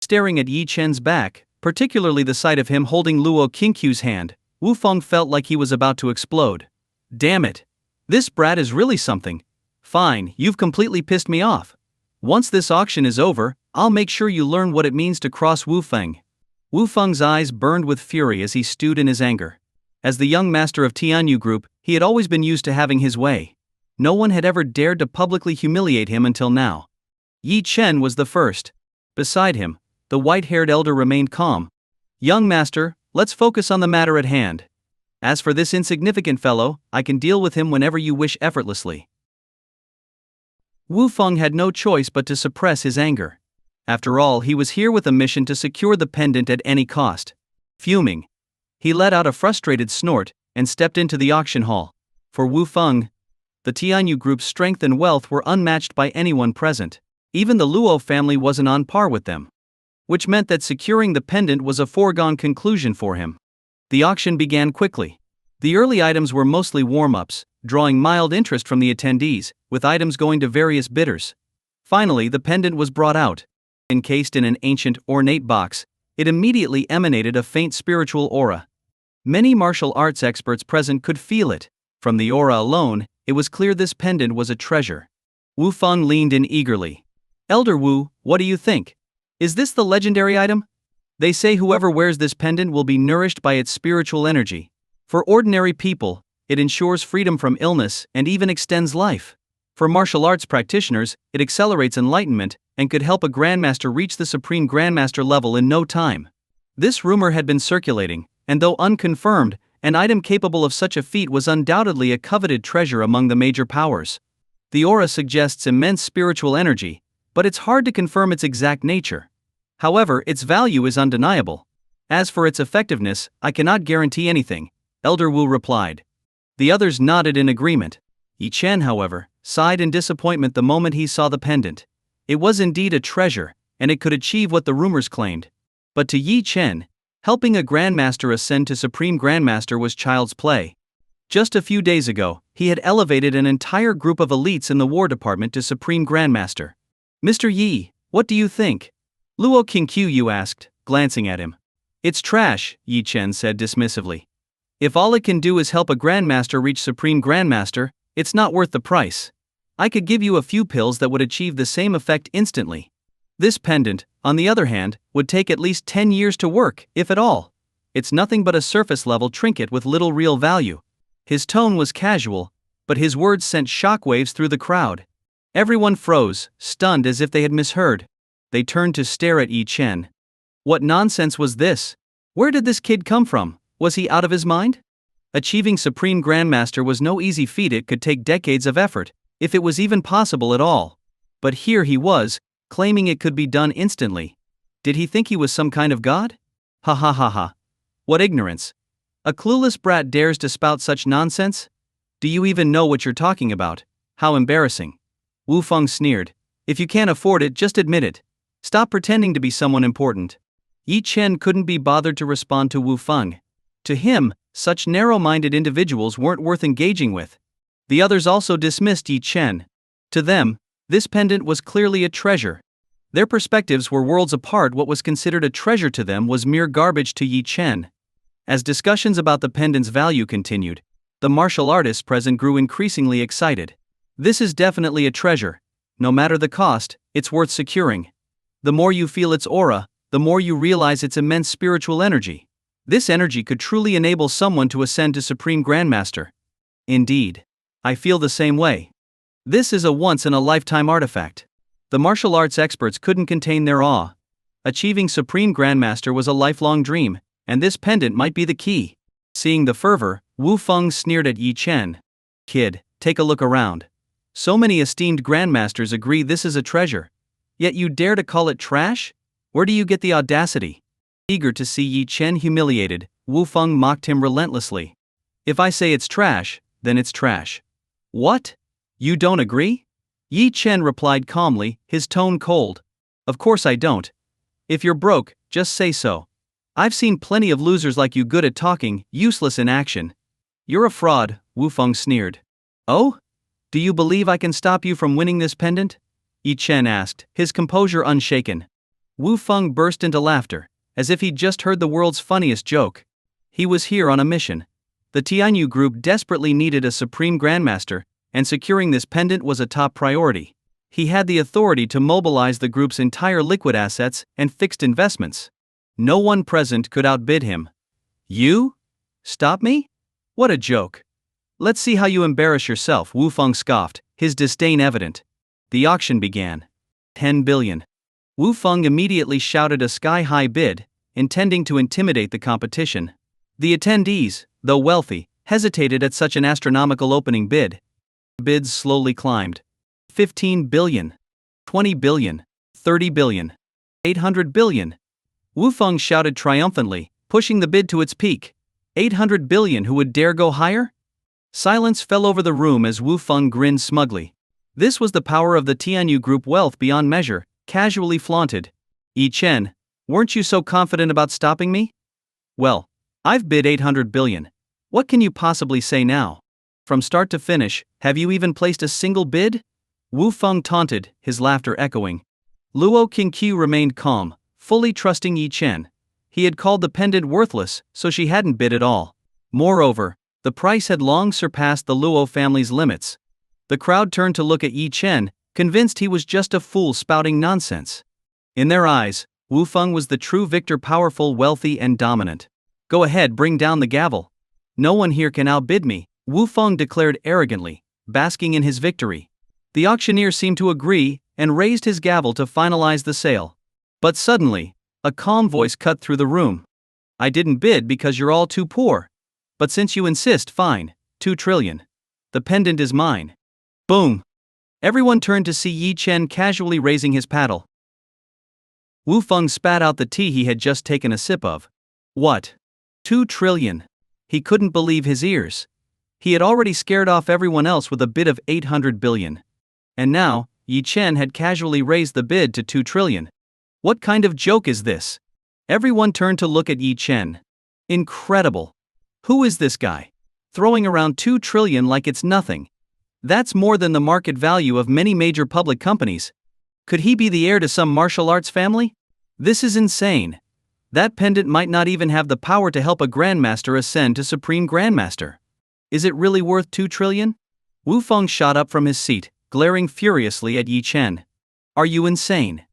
S1: Staring at Yi Chen's back, particularly the sight of him holding Luo Qingqiu's hand, Wu Feng felt like he was about to explode. "Damn it! This brat is really something. Fine, you've completely pissed me off. Once this auction is over, I'll make sure you learn what it means to cross Wu Feng." Wu Feng's eyes burned with fury as he stewed in his anger. As the young master of Tianyu Group, he had always been used to having his way. No one had ever dared to publicly humiliate him until now. Yi Chen was the first. Beside him, the white-haired elder remained calm. Young master, let's focus on the matter at hand. As for this insignificant fellow, I can deal with him whenever you wish effortlessly. Wu Feng had no choice but to suppress his anger. After all, he was here with a mission to secure the pendant at any cost. Fuming, he let out a frustrated snort and stepped into the auction hall. For Wu Feng, the Tianyu group's strength and wealth were unmatched by anyone present. Even the Luo family wasn't on par with them, which meant that securing the pendant was a foregone conclusion for him. The auction began quickly. The early items were mostly warm-ups, drawing mild interest from the attendees, with items going to various bidders. Finally, the pendant was brought out. Encased in an ancient, ornate box, it immediately emanated a faint spiritual aura. Many martial arts experts present could feel it. From the aura alone, it was clear this pendant was a treasure. Wu Feng leaned in eagerly. Elder Wu, what do you think? Is this the legendary item? They say whoever wears this pendant will be nourished by its spiritual energy. For ordinary people, it ensures freedom from illness and even extends life. For martial arts practitioners, it accelerates enlightenment and could help a grandmaster reach the supreme grandmaster level in no time. This rumor had been circulating, and though unconfirmed, an item capable of such a feat was undoubtedly a coveted treasure among the major powers. The aura suggests immense spiritual energy, but it's hard to confirm its exact nature. However, its value is undeniable. As for its effectiveness, I cannot guarantee anything, Elder Wu replied. The others nodded in agreement. Yi Chen, however, sighed in disappointment the moment he saw the pendant. It was indeed a treasure, and it could achieve what the rumors claimed. But to Yi Chen, helping a grandmaster ascend to supreme grandmaster was child's play. Just a few days ago, he had elevated an entire group of elites in the war department to supreme grandmaster. Mr. Yi, what do you think? Luo Qingqiu asked, glancing at him. It's trash, Yi Chen said dismissively. If all it can do is help a grandmaster reach supreme grandmaster, it's not worth the price. I could give you a few pills that would achieve the same effect instantly. This pendant, on the other hand, would take at least 10 years to work, if at all. It's nothing but a surface-level trinket with little real value. His tone was casual, but his words sent shockwaves through the crowd. Everyone froze, stunned as if they had misheard. They turned to stare at Yi Chen. What nonsense was this? Where did this kid come from? Was he out of his mind? Achieving Supreme Grandmaster was no easy feat. It could take decades of effort, if it was even possible at all. But here he was, claiming it could be done instantly. Did he think he was some kind of god? Ha ha ha ha. What ignorance. A clueless brat dares to spout such nonsense? Do you even know what you're talking about? How embarrassing. Wu Feng sneered. If you can't afford it, just admit it. Stop pretending to be someone important. Yi Chen couldn't be bothered to respond to Wu Feng. To him, such narrow-minded individuals weren't worth engaging with. The others also dismissed Yi Chen. To them, this pendant was clearly a treasure. Their perspectives were worlds apart. What was considered a treasure to them was mere garbage to Yi Chen. As discussions about the pendant's value continued, the martial artists present grew increasingly excited. This is definitely a treasure. No matter the cost, it's worth securing. The more you feel its aura, the more you realize its immense spiritual energy. This energy could truly enable someone to ascend to Supreme Grandmaster. Indeed. I feel the same way. This is a once-in-a-lifetime artifact. The martial arts experts couldn't contain their awe. Achieving Supreme Grandmaster was a lifelong dream, and this pendant might be the key. Seeing the fervor, Wu Feng sneered at Yi Chen. Kid, take a look around. So many esteemed grandmasters agree this is a treasure. Yet you dare to call it trash? Where do you get the audacity? Eager to see Yi Chen humiliated, Wu Feng mocked him relentlessly. If I say it's trash, then it's trash. What? You don't agree? Yi Chen replied calmly, his tone cold. Of course I don't. If you're broke, just say so. I've seen plenty of losers like you good at talking, useless in action. You're a fraud, Wu Feng sneered. Oh? Do you believe I can stop you from winning this pendant? Yi Chen asked, his composure unshaken. Wu Feng burst into laughter, as if he'd just heard the world's funniest joke. He was here on a mission. The Tianyu group desperately needed a supreme grandmaster, and securing this pendant was a top priority. He had the authority to mobilize the group's entire liquid assets and fixed investments. No one present could outbid him. You? Stop me? What a joke. Let's see how you embarrass yourself, Wu Feng scoffed, his disdain evident. The auction began. 10 billion. Wu Feng immediately shouted a sky-high bid, intending to intimidate the competition. The attendees, though wealthy, hesitated at such an astronomical opening bid. Bids slowly climbed. 15 billion. 20 billion. 30 billion. 800 billion. Wu Feng shouted triumphantly, pushing the bid to its peak. 800 billion. Who would dare go higher? Silence fell over the room as Wu Feng grinned smugly. This was the power of the Tianyu Group, wealth beyond measure, casually flaunted. Yi Chen, weren't you so confident about stopping me? Well, I've bid 800 billion. What can you possibly say now? From start to finish, have you even placed a single bid? Wu Feng taunted, his laughter echoing. Luo Qingqiu remained calm, fully trusting Yi Chen. He had called the pendant worthless, so she hadn't bid at all. Moreover, the price had long surpassed the Luo family's limits. The crowd turned to look at Yi Chen, convinced he was just a fool spouting nonsense. In their eyes, Wu Feng was the true victor, powerful, wealthy, and dominant. Go ahead, bring down the gavel. No one here can outbid me, Wu Feng declared arrogantly, basking in his victory. The auctioneer seemed to agree and raised his gavel to finalize the sale. But suddenly, a calm voice cut through the room. I didn't bid because you're all too poor. But since you insist, fine, 2 trillion. The pendant is mine. Boom! Everyone turned to see Yi Chen casually raising his paddle. Wu Feng spat out the tea he had just taken a sip of. What? 2 trillion? He couldn't believe his ears. He had already scared off everyone else with a bid of 800 billion. And now, Yi Chen had casually raised the bid to 2 trillion. What kind of joke is this? Everyone turned to look at Yi Chen. Incredible. Who is this guy? Throwing around 2 trillion like it's nothing. That's more than the market value of many major public companies. Could he be the heir to some martial arts family? This is insane. That pendant might not even have the power to help a grandmaster ascend to supreme grandmaster. Is it really worth 2 trillion? Wu Feng shot up from his seat, glaring furiously at Yi Chen. Are you insane?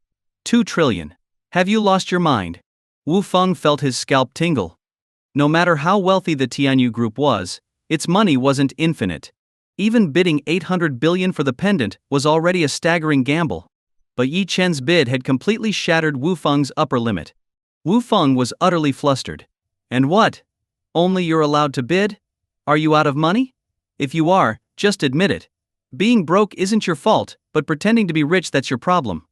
S1: 2 trillion. Have you lost your mind? Wu Feng felt his scalp tingle. No matter how wealthy the Tianyu Group was, its money wasn't infinite. Even bidding 800 billion for the pendant was already a staggering gamble. But Yi Chen's bid had completely shattered Wu Feng's upper limit. Wu Feng was utterly flustered. And what? Only you're allowed to bid? Are you out of money? If you are, just admit it. Being broke isn't your fault, but pretending to be rich, that's your problem.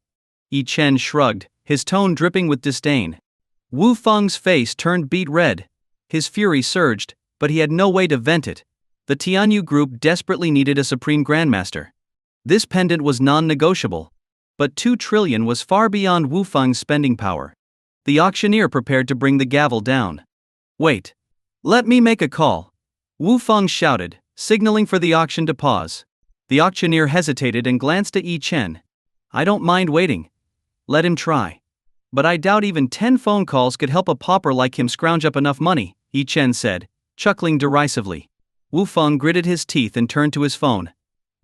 S1: Yi Chen shrugged, his tone dripping with disdain. Wu Feng's face turned beet red. His fury surged, but he had no way to vent it. The Tianyu Group desperately needed a supreme grandmaster. This pendant was non-negotiable. But 2 trillion was far beyond Wu Feng's spending power. The auctioneer prepared to bring the gavel down. Wait. Let me make a call. Wu Feng shouted, signaling for the auction to pause. The auctioneer hesitated and glanced at Yi Chen. I don't mind waiting. Let him try. But I doubt even 10 phone calls could help a pauper like him scrounge up enough money, Yi Chen said, chuckling derisively. Wu Feng gritted his teeth and turned to his phone.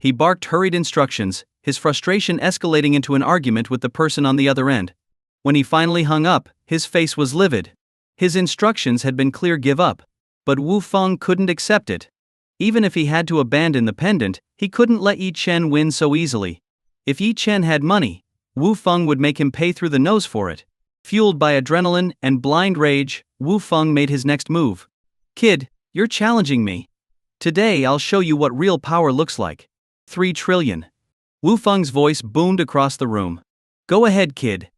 S1: He barked hurried instructions, his frustration escalating into an argument with the person on the other end. When he finally hung up, his face was livid. His instructions had been clear: give up. But Wu Feng couldn't accept it. Even if he had to abandon the pendant, he couldn't let Yi Chen win so easily. If Yi Chen had money, Wu Feng would make him pay through the nose for it. Fueled by adrenaline and blind rage, Wu Feng made his next move. Kid, you're challenging me. Today I'll show you what real power looks like. 3 trillion. Wu Feng's voice boomed across the room. Go ahead, kid.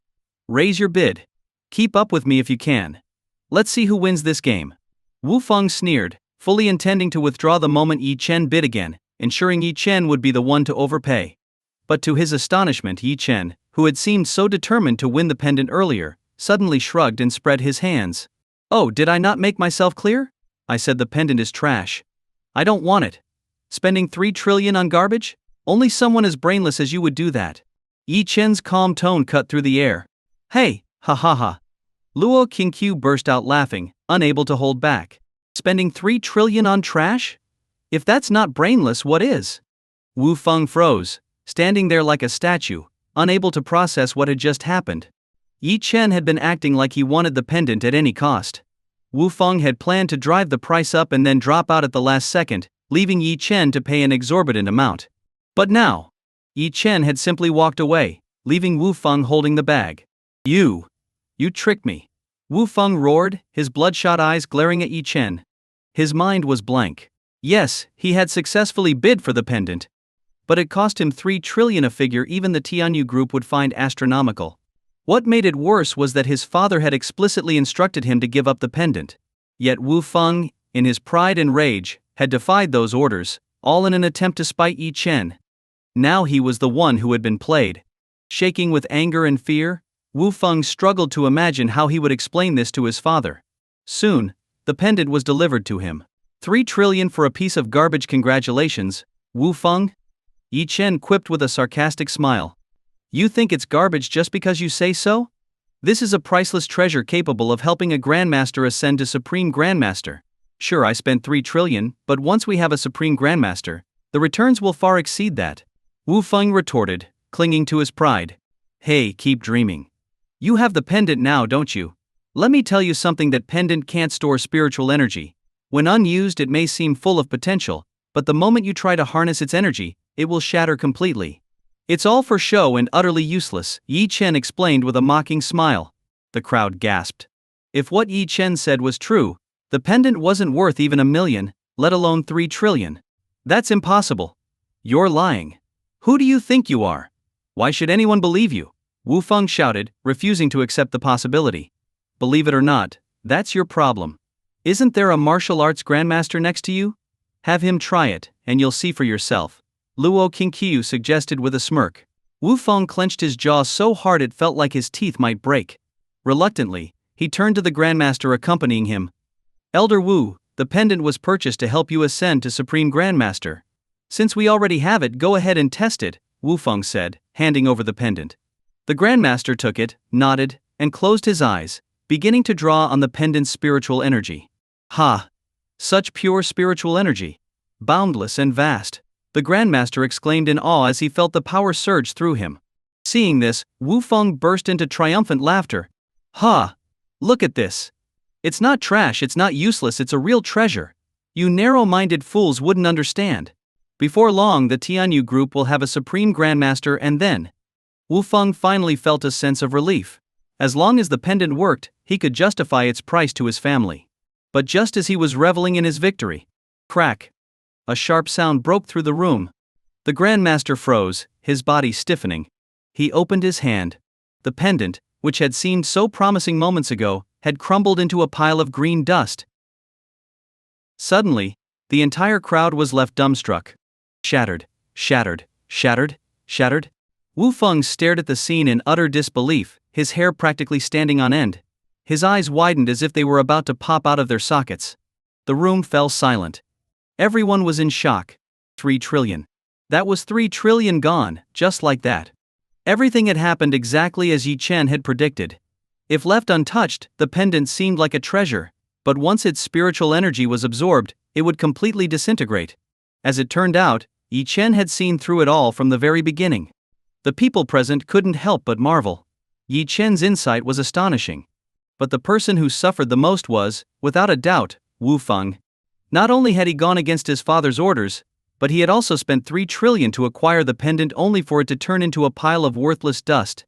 S1: Raise your bid. Keep up with me if you can. Let's see who wins this game. Wu Feng sneered, fully intending to withdraw the moment Yi Chen bid again, ensuring Yi Chen would be the one to overpay. But to his astonishment, Yi Chen, who had seemed so determined to win the pendant earlier, suddenly shrugged and spread his hands. Oh, did I not make myself clear? I said the pendant is trash. I don't want it. Spending 3 trillion on garbage? Only someone as brainless as you would do that. Yi Chen's calm tone cut through the air. Hey, ha ha ha. Luo Qingqiu burst out laughing, unable to hold back. Spending 3 trillion on trash? If that's not brainless, what is? Wu Feng froze, standing there like a statue, unable to process what had just happened. Yi Chen had been acting like he wanted the pendant at any cost. Wu Feng had planned to drive the price up and then drop out at the last second, leaving Yi Chen to pay an exorbitant amount. But now, Yi Chen had simply walked away, leaving Wu Feng holding the bag. You tricked me. Wu Feng roared, his bloodshot eyes glaring at Yi Chen. His mind was blank. Yes, he had successfully bid for the pendant. But it cost him 3 trillion, a figure even the Tianyu group would find astronomical. What made it worse was that his father had explicitly instructed him to give up the pendant. Yet Wu Feng, in his pride and rage, had defied those orders, all in an attempt to spite Yi Chen. Now he was the one who had been played. Shaking with anger and fear, Wu Feng struggled to imagine how he would explain this to his father. Soon, the pendant was delivered to him. 3 trillion for a piece of garbage, congratulations, Wu Feng? Yi Chen quipped with a sarcastic smile. You think it's garbage just because you say so? This is a priceless treasure capable of helping a grandmaster ascend to supreme grandmaster. Sure, I spent 3 trillion, but once we have a supreme grandmaster, the returns will far exceed that. Wu Feng retorted, clinging to his pride. Hey, keep dreaming. You have the pendant now, don't you? Let me tell you something, that pendant can't store spiritual energy. When unused, it may seem full of potential, but the moment you try to harness its energy, it will shatter completely. It's all for show and utterly useless, Yi Chen explained with a mocking smile. The crowd gasped. If what Yi Chen said was true, the pendant wasn't worth even 1 million, let alone 3 trillion. That's impossible. You're lying. Who do you think you are? Why should anyone believe you? Wu Feng shouted, refusing to accept the possibility. Believe it or not, that's your problem. Isn't there a martial arts grandmaster next to you? Have him try it, and you'll see for yourself, Luo Qingqiu suggested with a smirk. Wu Feng clenched his jaw so hard it felt like his teeth might break. Reluctantly, he turned to the grandmaster accompanying him. Elder Wu, the pendant was purchased to help you ascend to supreme grandmaster. Since we already have it, go ahead and test it, Wu Feng said, handing over the pendant. The grandmaster took it, nodded, and closed his eyes, beginning to draw on the pendant's spiritual energy. Ha! Such pure spiritual energy! Boundless and vast! The grandmaster exclaimed in awe as he felt the power surge through him. Seeing this, Wu Feng burst into triumphant laughter. Ha! Look at this! It's not trash, it's not useless, it's a real treasure. You narrow-minded fools wouldn't understand. Before long, the Tianyu group will have a supreme grandmaster, and then... Wu Feng finally felt a sense of relief. As long as the pendant worked, he could justify its price to his family. But just as he was reveling in his victory, crack! A sharp sound broke through the room. The grandmaster froze, his body stiffening. He opened his hand. The pendant, which had seemed so promising moments ago, had crumbled into a pile of green dust. Suddenly, the entire crowd was left dumbstruck. Shattered, shattered, shattered, shattered. Wu Feng stared at the scene in utter disbelief, his hair practically standing on end. His eyes widened as if they were about to pop out of their sockets. The room fell silent. Everyone was in shock. 3 trillion. That was 3 trillion gone, just like that. Everything had happened exactly as Yi Chen had predicted. If left untouched, the pendant seemed like a treasure, but once its spiritual energy was absorbed, it would completely disintegrate. As it turned out, Yi Chen had seen through it all from the very beginning. The people present couldn't help but marvel. Yi Chen's insight was astonishing. But the person who suffered the most was, without a doubt, Wu Feng. Not only had he gone against his father's orders, but he had also spent 3 trillion to acquire the pendant only for it to turn into a pile of worthless dust.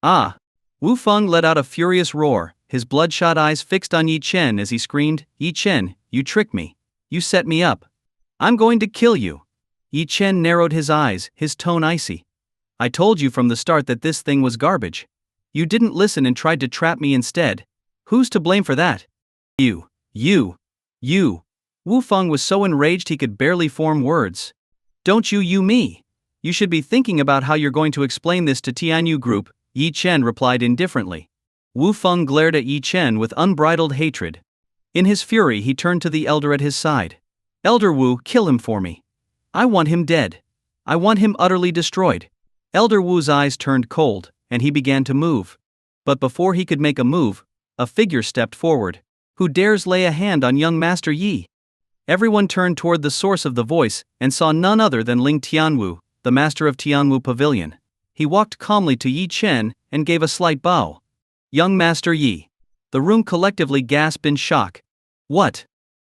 S1: Ah! Wu Feng let out a furious roar, his bloodshot eyes fixed on Yi Chen as he screamed, Yi Chen, you tricked me. You set me up. I'm going to kill you. Yi Chen narrowed his eyes, his tone icy. I told you from the start that this thing was garbage. You didn't listen and tried to trap me instead. Who's to blame for that? You. Wu Feng was so enraged he could barely form words. Don't you me. You should be thinking about how you're going to explain this to Tianyu group, Yi Chen replied indifferently. Wu Feng glared at Yi Chen with unbridled hatred. In his fury he turned to the elder at his side. Elder Wu, kill him for me. I want him dead. I want him utterly destroyed. Elder Wu's eyes turned cold, and he began to move. But before he could make a move, a figure stepped forward. Who dares lay a hand on young Master Yi? Everyone turned toward the source of the voice, and saw none other than Ling Tianwu, the master of Tianwu Pavilion. He walked calmly to Yi Chen, and gave a slight bow. Young Master Yi. The room collectively gasped in shock. What?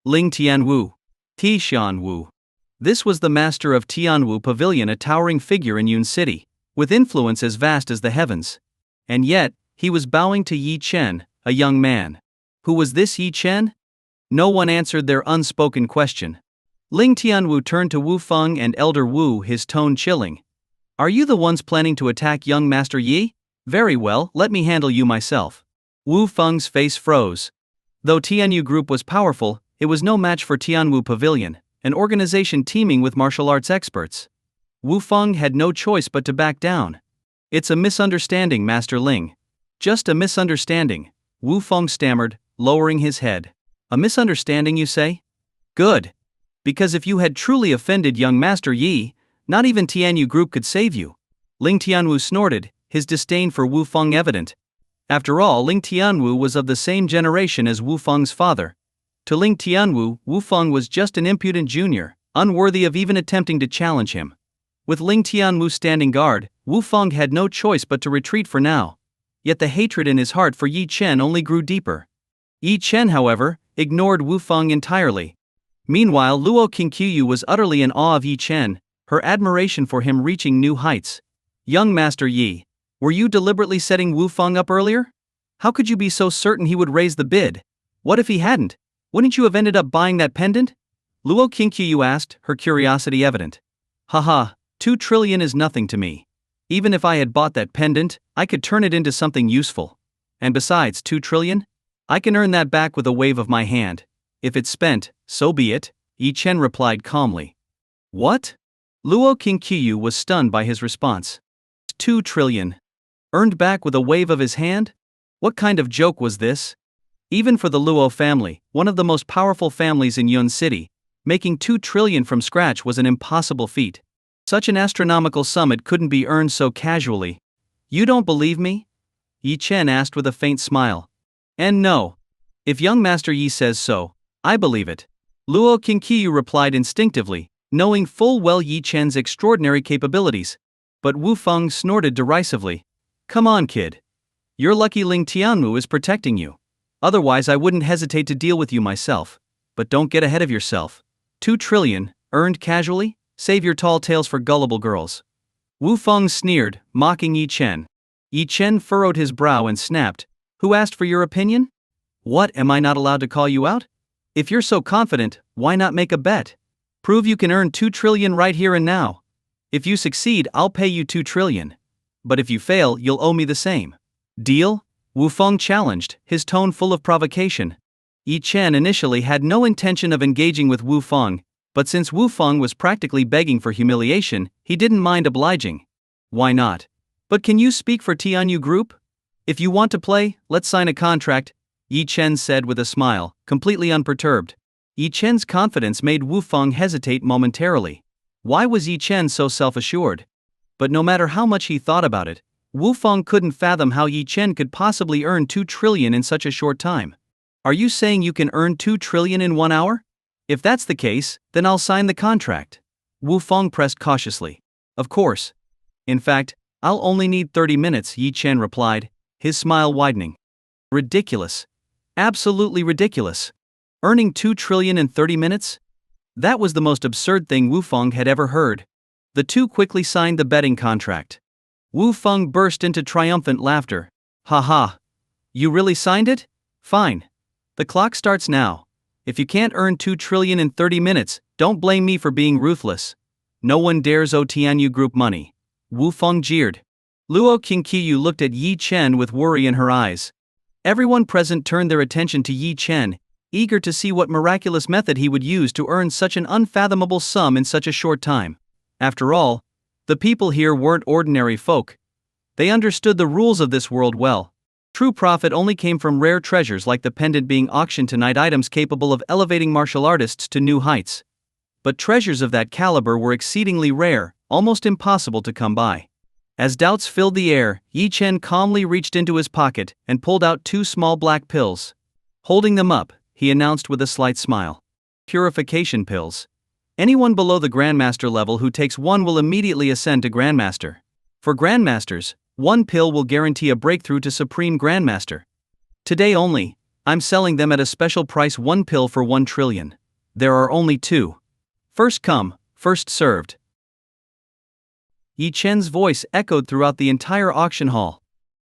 S1: Ling Tianwu. Ti Xianwu. This was the master of Tianwu Pavilion, a towering figure in Yun City. with influence as vast as the heavens. And yet, he was bowing to Yi Chen, a young man. Who was this Yi Chen? No one answered their unspoken question. Ling Tianwu turned to Wu Feng and Elder Wu, his tone chilling. Are you the ones planning to attack young Master Yi? Very well, let me handle you myself. Wu Feng's face froze. Though Tianyu Group was powerful, it was no match for Tianwu Pavilion, an organization teeming with martial arts experts. Wu Feng had no choice but to back down. It's a misunderstanding, Master Ling. Just a misunderstanding, Wu Feng stammered, lowering his head. A misunderstanding, you say? Good. Because if you had truly offended young Master Yi, not even Tianyu Group could save you. Ling Tianwu snorted, his disdain for Wu Feng evident. After all, Ling Tianwu was of the same generation as Wu Feng's father. To Ling Tianwu, Wu Feng was just an impudent junior, unworthy of even attempting to challenge him. With Ling Tianwu standing guard, Wu Feng had no choice but to retreat for now. Yet the hatred in his heart for Yi Chen only grew deeper. Yi Chen, however, ignored Wu Feng entirely. Meanwhile, Luo Qingqiu was utterly in awe of Yi Chen, her admiration for him reaching new heights. Young Master Yi, were you deliberately setting Wu Feng up earlier? How could you be so certain he would raise the bid? What if he hadn't? Wouldn't you have ended up buying that pendant? Luo Qingqiu asked, her curiosity evident. Haha, 2 trillion is nothing to me. Even if I had bought that pendant, I could turn it into something useful. And besides, 2 trillion? I can earn that back with a wave of my hand. If it's spent, so be it, Yi Chen replied calmly. What? Luo Qingqiu was stunned by his response. 2 trillion. Earned back with a wave of his hand? What kind of joke was this? Even for the Luo family, one of the most powerful families in Yun City, making 2 trillion from scratch was an impossible feat. Such an astronomical sum it couldn't be earned so casually. You don't believe me? Yi Chen asked with a faint smile. And no. If young Master Yi says so, I believe it. Luo Qingqiu replied instinctively, knowing full well Yi Chen's extraordinary capabilities. But Wu Feng snorted derisively. Come on, kid. You're lucky Ling Tianwu is protecting you. Otherwise I wouldn't hesitate to deal with you myself. But don't get ahead of yourself. 2 trillion, earned casually? Save your tall tales for gullible girls. Wu Feng sneered, mocking Yi Chen. Yi Chen furrowed his brow and snapped. Who asked for your opinion? What, am I not allowed to call you out? If you're so confident, why not make a bet? Prove you can earn 2 trillion right here and now. If you succeed, I'll pay you 2 trillion. But if you fail, you'll owe me the same. Deal? Wu Feng challenged, his tone full of provocation. Yi Chen initially had no intention of engaging with Wu Feng, but since Wu Feng was practically begging for humiliation, he didn't mind obliging. Why not? But can you speak for Tianyu Group? If you want to play, let's sign a contract, Yi Chen said with a smile, completely unperturbed. Yi Chen's confidence made Wu Feng hesitate momentarily. Why was Yi Chen so self-assured? But no matter how much he thought about it, Wu Feng couldn't fathom how Yi Chen could possibly earn 2 trillion in such a short time. Are you saying you can earn 2 trillion in 1 hour? If that's the case, then I'll sign the contract. Wu Feng pressed cautiously. Of course. In fact, I'll only need 30 minutes, Yi Chen replied, his smile widening. Ridiculous. Absolutely ridiculous. Earning 2 trillion in 30 minutes? That was the most absurd thing Wu Feng had ever heard. The two quickly signed the betting contract. Wu Feng burst into triumphant laughter. Ha ha. You really signed it? Fine. The clock starts now. If you can't earn 2 trillion in 30 minutes, don't blame me for being ruthless. No one dares owe Tianyu Group money. Wu Feng jeered. Luo Qingqiu looked at Yi Chen with worry in her eyes. Everyone present turned their attention to Yi Chen, eager to see what miraculous method he would use to earn such an unfathomable sum in such a short time. After all, the people here weren't ordinary folk. They understood the rules of this world well. True profit only came from rare treasures like the pendant being auctioned tonight, items capable of elevating martial artists to new heights. But treasures of that caliber were exceedingly rare, almost impossible to come by. As doubts filled the air, Yi Chen calmly reached into his pocket and pulled out 2 small black pills. Holding them up, he announced with a slight smile. Purification pills. Anyone below the Grandmaster level who takes one will immediately ascend to Grandmaster. For Grandmasters, 1 pill will guarantee a breakthrough to Supreme Grandmaster. Today only, I'm selling them at a special price, 1 pill for 1 trillion. There are only 2. First come, first served. Yi Chen's voice echoed throughout the entire auction hall.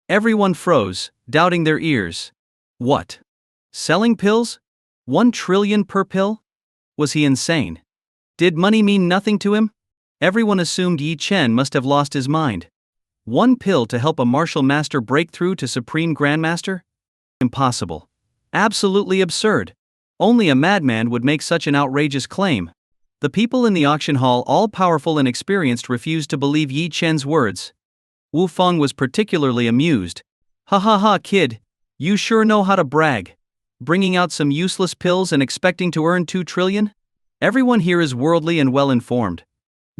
S1: Everyone froze, doubting their ears. What? Selling pills? 1 trillion per pill? Was he insane? Did money mean nothing to him? Everyone assumed Yi Chen must have lost his mind. 1 pill to help a martial master break through to Supreme Grandmaster? Impossible. Absolutely absurd. Only a madman would make such an outrageous claim. The people in the auction hall, all powerful and experienced, refused to believe Yi Chen's words. Wu Feng was particularly amused. Ha ha ha, kid. You sure know how to brag. Bringing out some useless pills and expecting to earn 2 trillion? Everyone here is worldly and well informed.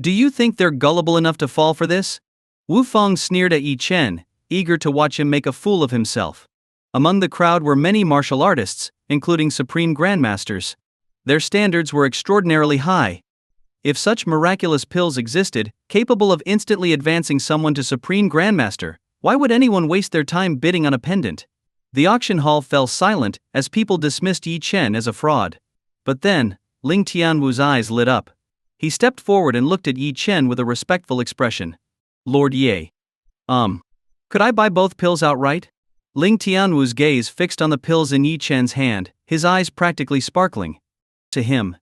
S1: Do you think they're gullible enough to fall for this? Wu Feng sneered at Yi Chen, eager to watch him make a fool of himself. Among the crowd were many martial artists, including Supreme Grandmasters. Their standards were extraordinarily high. If such miraculous pills existed, capable of instantly advancing someone to Supreme Grandmaster, why would anyone waste their time bidding on a pendant? The auction hall fell silent as people dismissed Yi Chen as a fraud. But then, Ling Tianwu's eyes lit up. He stepped forward and looked at Yi Chen with a respectful expression. Lord Ye. Could I buy both pills outright? Ling Tianwu's gaze fixed on the pills in Yi Chen's hand, his eyes practically sparkling. To him,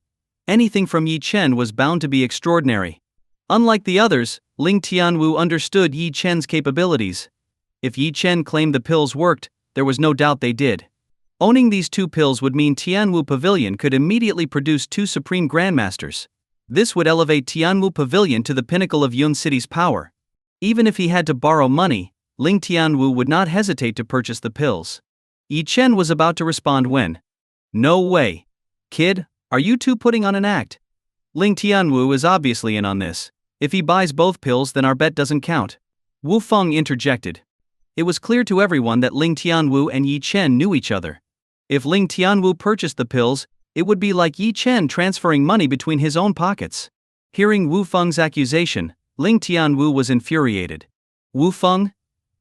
S1: anything from Yi Chen was bound to be extraordinary. Unlike the others, Ling Tianwu understood Yi Chen's capabilities. If Yi Chen claimed the pills worked, there was no doubt they did. Owning these 2 pills would mean Tianwu Pavilion could immediately produce 2 Supreme Grandmasters. This would elevate Tianwu Pavilion to the pinnacle of Yun City's power. Even if he had to borrow money, Ling Tianwu would not hesitate to purchase the pills. Yi Chen was about to respond when, "No way. Kid, are you two putting on an act?" Ling Tianwu is obviously in on this. If he buys both pills, then our bet doesn't count. Wu Feng interjected. It was clear to everyone that Ling Tianwu and Yi Chen knew each other. If Ling Tianwu purchased the pills, it would be like Yi Chen transferring money between his own pockets. Hearing Wu Feng's accusation, Ling Tianwu was infuriated. Wu Feng?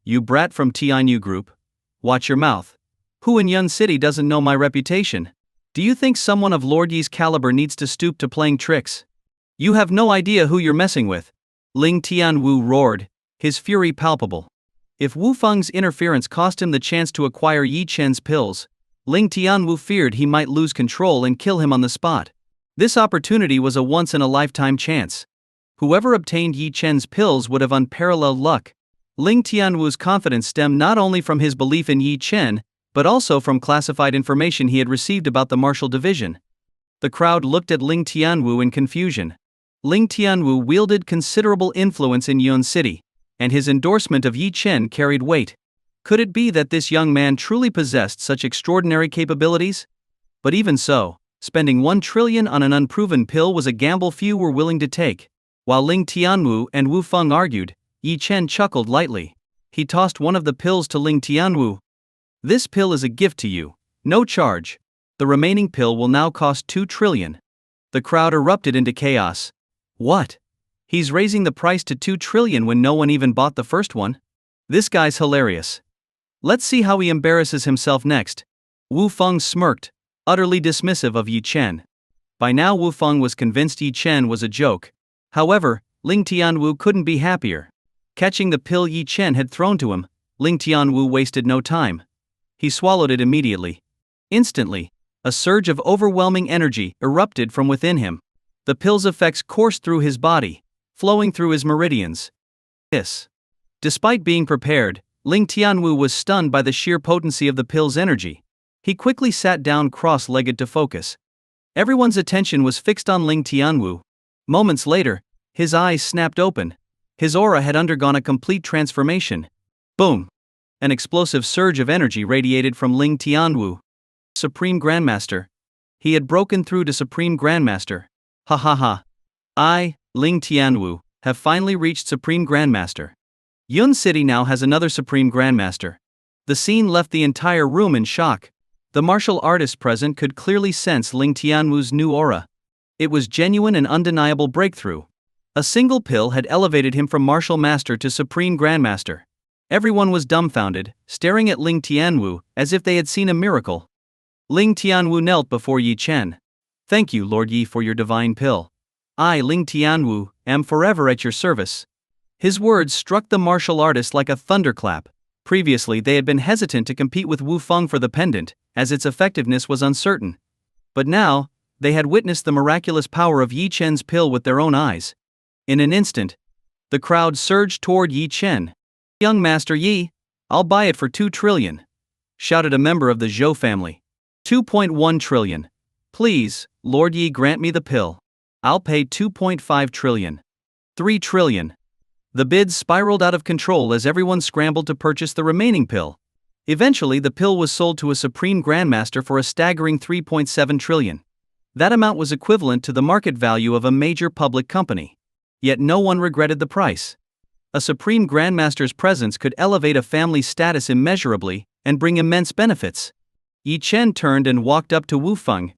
S1: You brat from Tianyu Group. Watch your mouth. Who in Yun City doesn't know my reputation? Do you think someone of Lord Yi's caliber needs to stoop to playing tricks? You have no idea who you're messing with. Ling Tianwu roared, his fury palpable. If Wu Feng's interference cost him the chance to acquire Yi Chen's pills, Ling Tianwu feared he might lose control and kill him on the spot. This opportunity was a once-in-a-lifetime chance. Whoever obtained Yi Chen's pills would have unparalleled luck. Ling Tianwu's confidence stemmed not only from his belief in Yi Chen, but also from classified information he had received about the martial division. The crowd looked at Ling Tianwu in confusion. Ling Tianwu wielded considerable influence in Yun City, and his endorsement of Yi Chen carried weight. Could it be that this young man truly possessed such extraordinary capabilities? But even so, spending 1 trillion on an unproven pill was a gamble few were willing to take. While Ling Tianwu and Wu Feng argued, Yi Chen chuckled lightly. He tossed one of the pills to Ling Tianwu. This pill is a gift to you, no charge. The remaining pill will now cost 2 trillion. The crowd erupted into chaos. What? He's raising the price to 2 trillion when no one even bought the first one? This guy's hilarious. Let's see how he embarrasses himself next. Wu Feng smirked, utterly dismissive of Yi Chen. By now Wu Feng was convinced Yi Chen was a joke. However, Ling Tianwu couldn't be happier. Catching the pill Yi Chen had thrown to him, Ling Tianwu wasted no time. He swallowed it immediately. Instantly, a surge of overwhelming energy erupted from within him. The pill's effects coursed through his body, flowing through his meridians. Despite being prepared, Ling Tianwu was stunned by the sheer potency of the pill's energy. He quickly sat down cross-legged to focus. Everyone's attention was fixed on Ling Tianwu. Moments later, his eyes snapped open. His aura had undergone a complete transformation. Boom! An explosive surge of energy radiated from Ling Tianwu. Supreme Grandmaster. He had broken through to Supreme Grandmaster. Ha ha ha. I, Ling Tianwu, have finally reached Supreme Grandmaster. Yun City now has another Supreme Grandmaster. The scene left the entire room in shock. The martial artists present could clearly sense Ling Tianwu's new aura. It was genuine and undeniable breakthrough. A single pill had elevated him from martial master to Supreme Grandmaster. Everyone was dumbfounded, staring at Ling Tianwu as if they had seen a miracle. Ling Tianwu knelt before Yi Chen. Thank you, Lord Yi, for your divine pill. I, Ling Tianwu, am forever at your service. His words struck the martial artist like a thunderclap. Previously, they had been hesitant to compete with Wu Feng for the pendant, as its effectiveness was uncertain. But now, they had witnessed the miraculous power of Yi Chen's pill with their own eyes. In an instant, the crowd surged toward Yi Chen. "Young Master Yi, I'll buy it for 2 trillion," shouted a member of the Zhou family. 2.1 trillion. "Please, Lord Yi, grant me the pill. I'll pay 2.5 trillion. 3 trillion. The bids spiraled out of control as everyone scrambled to purchase the remaining pill. Eventually, the pill was sold to a supreme grandmaster for a staggering 3.7 trillion. That amount was equivalent to the market value of a major public company. Yet no one regretted the price. A supreme grandmaster's presence could elevate a family's status immeasurably and bring immense benefits. Yi Chen turned and walked up to Wu Feng.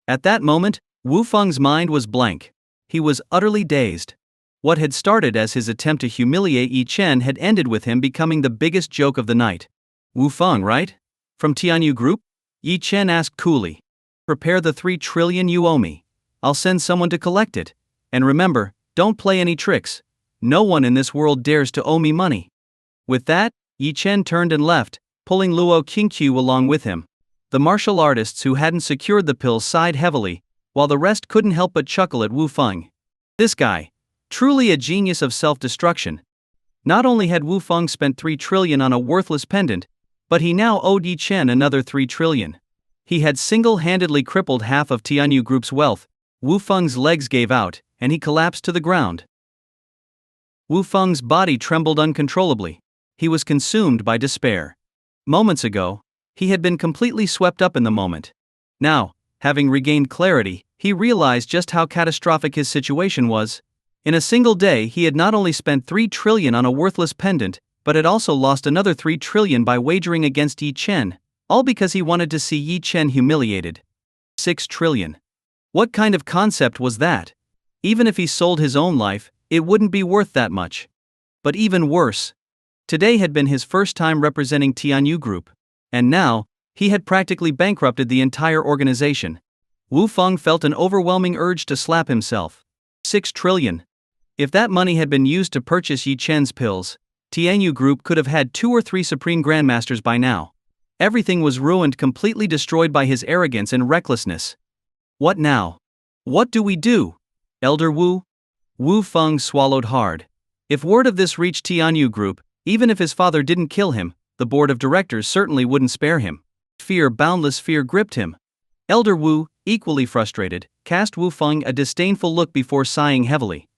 S1: At that moment, Wu Feng's mind was blank. He was utterly dazed. What had started as his attempt to humiliate Yi Chen had ended with him becoming the biggest joke of the night. "Wu Feng, right? From Tianyu Group?" Yi Chen asked coolly. "Prepare the 3 trillion you owe me. I'll send someone to collect it. And remember, don't play any tricks. No one in this world dares to owe me money." With that, Yi Chen turned and left, pulling Luo Qingqiu along with him. The martial artists who hadn't secured the pill sighed heavily, while the rest couldn't help but chuckle at Wu Feng. This guy, truly a genius of self-destruction. Not only had Wu Feng spent 3 trillion on a worthless pendant, but he now owed Yi Chen another 3 trillion. He had single-handedly crippled half of Tianyu Group's wealth. Wu Feng's legs gave out, and he collapsed to the ground. Wu Feng's body trembled uncontrollably. He was consumed by despair. Moments ago, he had been completely swept up in the moment. Now, having regained clarity, he realized just how catastrophic his situation was. In a single day, he had not only spent 3 trillion on a worthless pendant, but had also lost another 3 trillion by wagering against Yi Chen, all because he wanted to see Yi Chen humiliated. 6 trillion. What kind of concept was that? Even if he sold his own life, it wouldn't be worth that much. But even worse, today had been his first time representing Tianyu Group, and now, he had practically bankrupted the entire organization. Wu Feng felt an overwhelming urge to slap himself. 6 trillion. If that money had been used to purchase Yi Chen's pills, Tianyu Group could have had 2 or 3 supreme grandmasters by now. Everything was ruined, completely destroyed by his arrogance and recklessness. What now? What do we do? Elder Wu? Wu Feng swallowed hard. If word of this reached Tianyu Group, even if his father didn't kill him, the board of directors certainly wouldn't spare him. Boundless fear gripped him. Elder Wu, equally frustrated, cast Wu Feng a disdainful look before sighing heavily.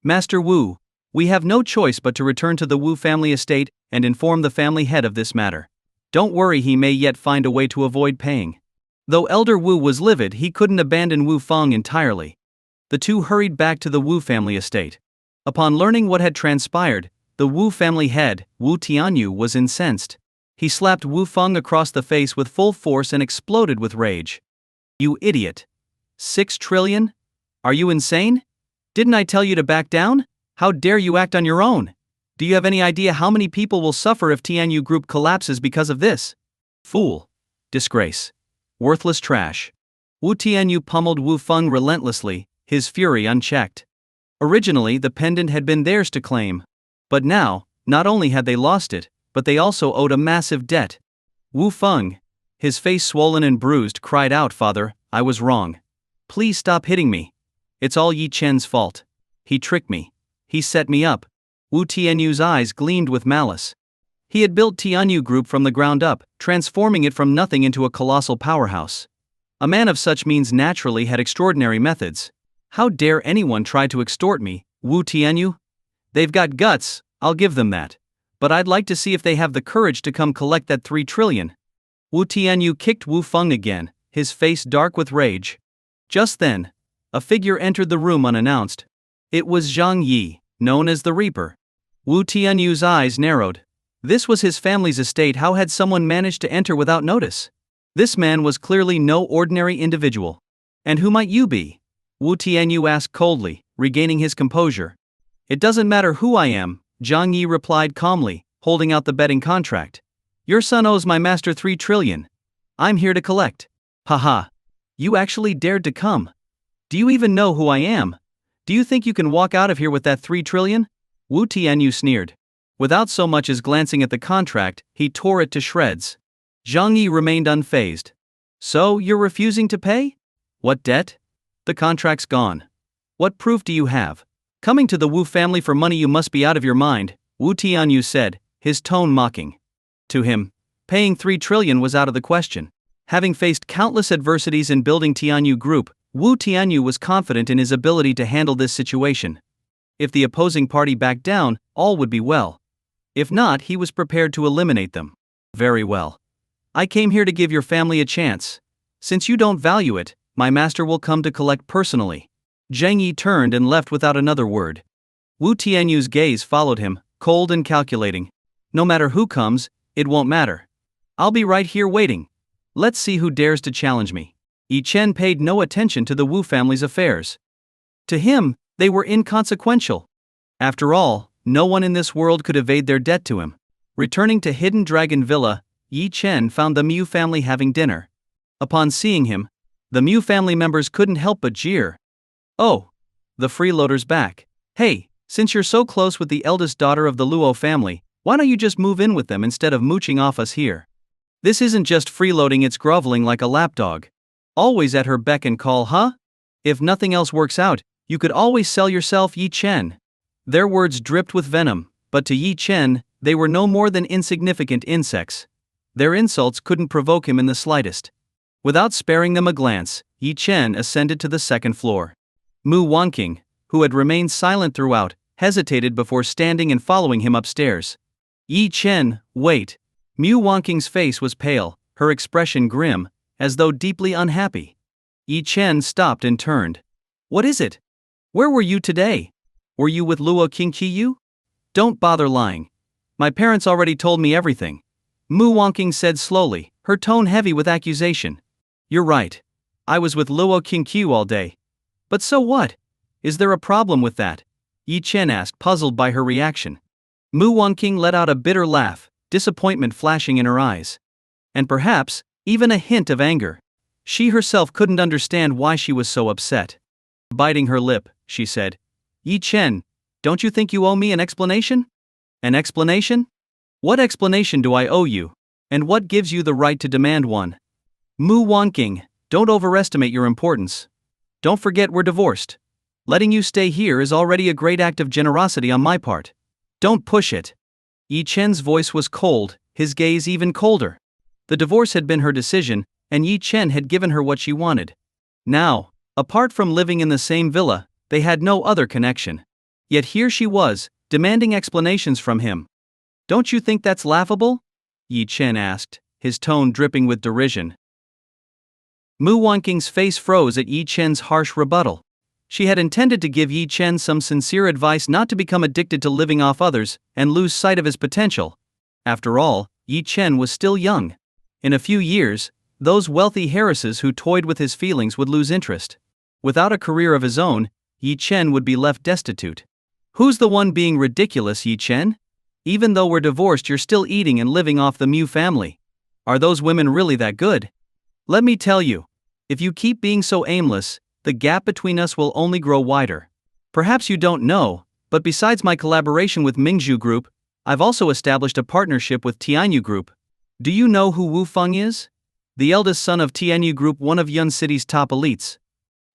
S1: "Master Wu, we have no choice but to return to the Wu family estate and inform the family head of this matter. Don't worry, he may yet find a way to avoid paying." Though Elder Wu was livid, he couldn't abandon Wu Feng entirely. The two hurried back to the Wu family estate. Upon learning what had transpired, the Wu family head, Wu Tianyu, was incensed. He slapped Wu Feng across the face with full force and exploded with rage. "You idiot! 6 trillion? Are you insane? Didn't I tell you to back down? How dare you act on your own? Do you have any idea how many people will suffer if Tianyu Group collapses because of this? Fool! Disgrace! Worthless trash!" Wu Tianyu pummeled Wu Feng relentlessly, his fury unchecked. Originally, the pendant had been theirs to claim. But now, not only had they lost it, but they also owed a massive debt. Wu Feng, his face swollen and bruised, cried out, "Father, I was wrong. Please stop hitting me. It's all Yi Chen's fault. He tricked me. He set me up." Wu Tianyu's eyes gleamed with malice. He had built Tianyu Group from the ground up, transforming it from nothing into a colossal powerhouse. A man of such means naturally had extraordinary methods. "How dare anyone try to extort me, Wu Tianyu? They've got guts, I'll give them that. But I'd like to see if they have the courage to come collect that 3 trillion. Wu Tianyu kicked Wu Feng again, his face dark with rage. Just then, a figure entered the room unannounced. It was Zhang Yi, known as the Reaper. Wu Tianyu's eyes narrowed. This was his family's estate. How had someone managed to enter without notice? This man was clearly no ordinary individual. "And who might you be?" Wu Tianyu asked coldly, regaining his composure. "It doesn't matter who I am," Zhang Yi replied calmly, holding out the betting contract. "Your son owes my master 3 trillion. I'm here to collect." "Haha. You actually dared to come. Do you even know who I am? Do you think you can walk out of here with that 3 trillion? Wu Tianyu sneered. Without so much as glancing at the contract, he tore it to shreds. Zhang Yi remained unfazed. So, you're refusing to pay? What debt? The contract's gone. What proof do you have? Coming to the Wu family for money, you must be out of your mind, Wu Tianyu said, his tone mocking. To him, paying 3 trillion was out of the question. Having faced countless adversities in building Tianyu Group, Wu Tianyu was confident in his ability to handle this situation. If the opposing party backed down, all would be well. If not, he was prepared to eliminate them. Very well. I came here to give your family a chance. Since you don't value it, my master will come to collect personally. Zhang Yi turned and left without another word. Wu Tianyu's gaze followed him, cold and calculating. No matter who comes, it won't matter. I'll be right here waiting. Let's see who dares to challenge me. Yi Chen paid no attention to the Wu family's affairs. To him, they were inconsequential. After all, no one in this world could evade their debt to him. Returning to Hidden Dragon Villa, Yi Chen found the Miu family having dinner. Upon seeing him, the Miu family members couldn't help but jeer. Oh, the freeloader's back. Hey, since you're so close with the eldest daughter of the Luo family, why don't you just move in with them instead of mooching off us here? This isn't just freeloading, it's groveling like a lapdog. Always at her beck and call, huh? If nothing else works out, you could always sell yourself, Yi Chen. Their words dripped with venom, but to Yi Chen, they were no more than insignificant insects. Their insults couldn't provoke him in the slightest. Without sparing them a glance, Yi Chen ascended to the second floor. Mu Wanqing, who had remained silent throughout, hesitated before standing and following him upstairs. Yi Chen, wait. Mu Wanqing's face was pale, her expression grim, as though deeply unhappy. Yi Chen stopped and turned. What is it? Where were you today? Were you with Luo Qingqiyu? Don't bother lying. My parents already told me everything. Mu Wanqing said slowly, her tone heavy with accusation. You're right. I was with Luo Qingqiyu all day. But so what? Is there a problem with that? Yi Chen asked, puzzled by her reaction. Mu Wanqing let out a bitter laugh, disappointment flashing in her eyes. And perhaps, even a hint of anger. She herself couldn't understand why she was so upset. Biting her lip, she said, Yi Chen, don't you think you owe me an explanation? An explanation? What explanation do I owe you? And what gives you the right to demand one? Mu Wanqing, don't overestimate your importance. Don't forget we're divorced. Letting you stay here is already a great act of generosity on my part. Don't push it. Yi Chen's voice was cold, his gaze even colder. The divorce had been her decision, and Yi Chen had given her what she wanted. Now, apart from living in the same villa, they had no other connection. Yet here she was, demanding explanations from him. Don't you think that's laughable? Yi Chen asked, his tone dripping with derision. Mu Wanqing's face froze at Yi Chen's harsh rebuttal. She had intended to give Yi Chen some sincere advice not to become addicted to living off others and lose sight of his potential. After all, Yi Chen was still young. In a few years, those wealthy heiresses who toyed with his feelings would lose interest. Without a career of his own, Yi Chen would be left destitute. Who's the one being ridiculous, Yi Chen? Even though we're divorced, you're still eating and living off the Miu family. Are those women really that good? Let me tell you, if you keep being so aimless, the gap between us will only grow wider. Perhaps you don't know, but besides my collaboration with Mingzhu Group, I've also established a partnership with Tianyu Group. Do you know who Wu Feng is? The eldest son of Tianyu Group, one of Yun City's top elites.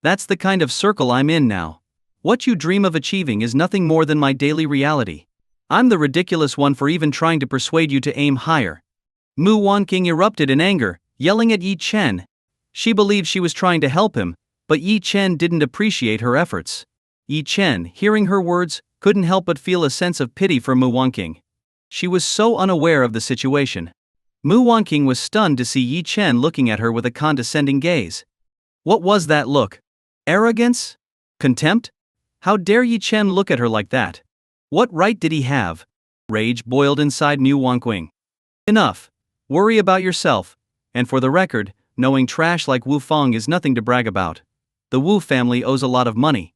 S1: That's the kind of circle I'm in now. What you dream of achieving is nothing more than my daily reality. I'm the ridiculous one for even trying to persuade you to aim higher. Mu Wanqing erupted in anger, yelling at Yi Chen. She believed she was trying to help him, but Yi Chen didn't appreciate her efforts. Yi Chen, hearing her words, couldn't help but feel a sense of pity for Mu Wanqing. She was so unaware of the situation. Mu Wanqing was stunned to see Yi Chen looking at her with a condescending gaze. What was that look? Arrogance? Contempt? How dare Yi Chen look at her like that? What right did he have? Rage boiled inside Mu Wanqing. Enough. Worry about yourself. And for the record, knowing trash like Wu Feng is nothing to brag about. The Wu family owes a lot of money.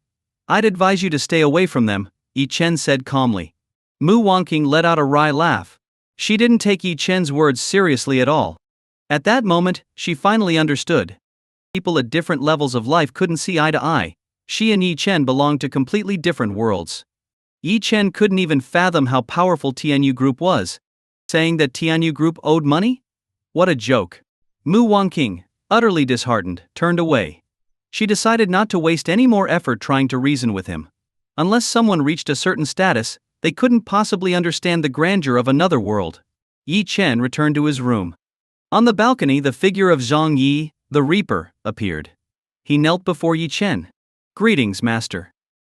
S1: I'd advise you to stay away from them, Yi Chen said calmly. Mu Wanqing let out a wry laugh. She didn't take Yi Chen's words seriously at all. At that moment, she finally understood. People at different levels of life couldn't see eye to eye. She and Yi Chen belonged to completely different worlds. Yi Chen couldn't even fathom how powerful Tianyu Group was. Saying that Tianyu Group owed money? What a joke. Mu Wangqing, utterly disheartened, turned away. She decided not to waste any more effort trying to reason with him. Unless someone reached a certain status, they couldn't possibly understand the grandeur of another world. Yi Chen returned to his room. On the balcony, the figure of Zhang Yi, the Reaper, appeared. He knelt before Yi Chen. "Greetings, master."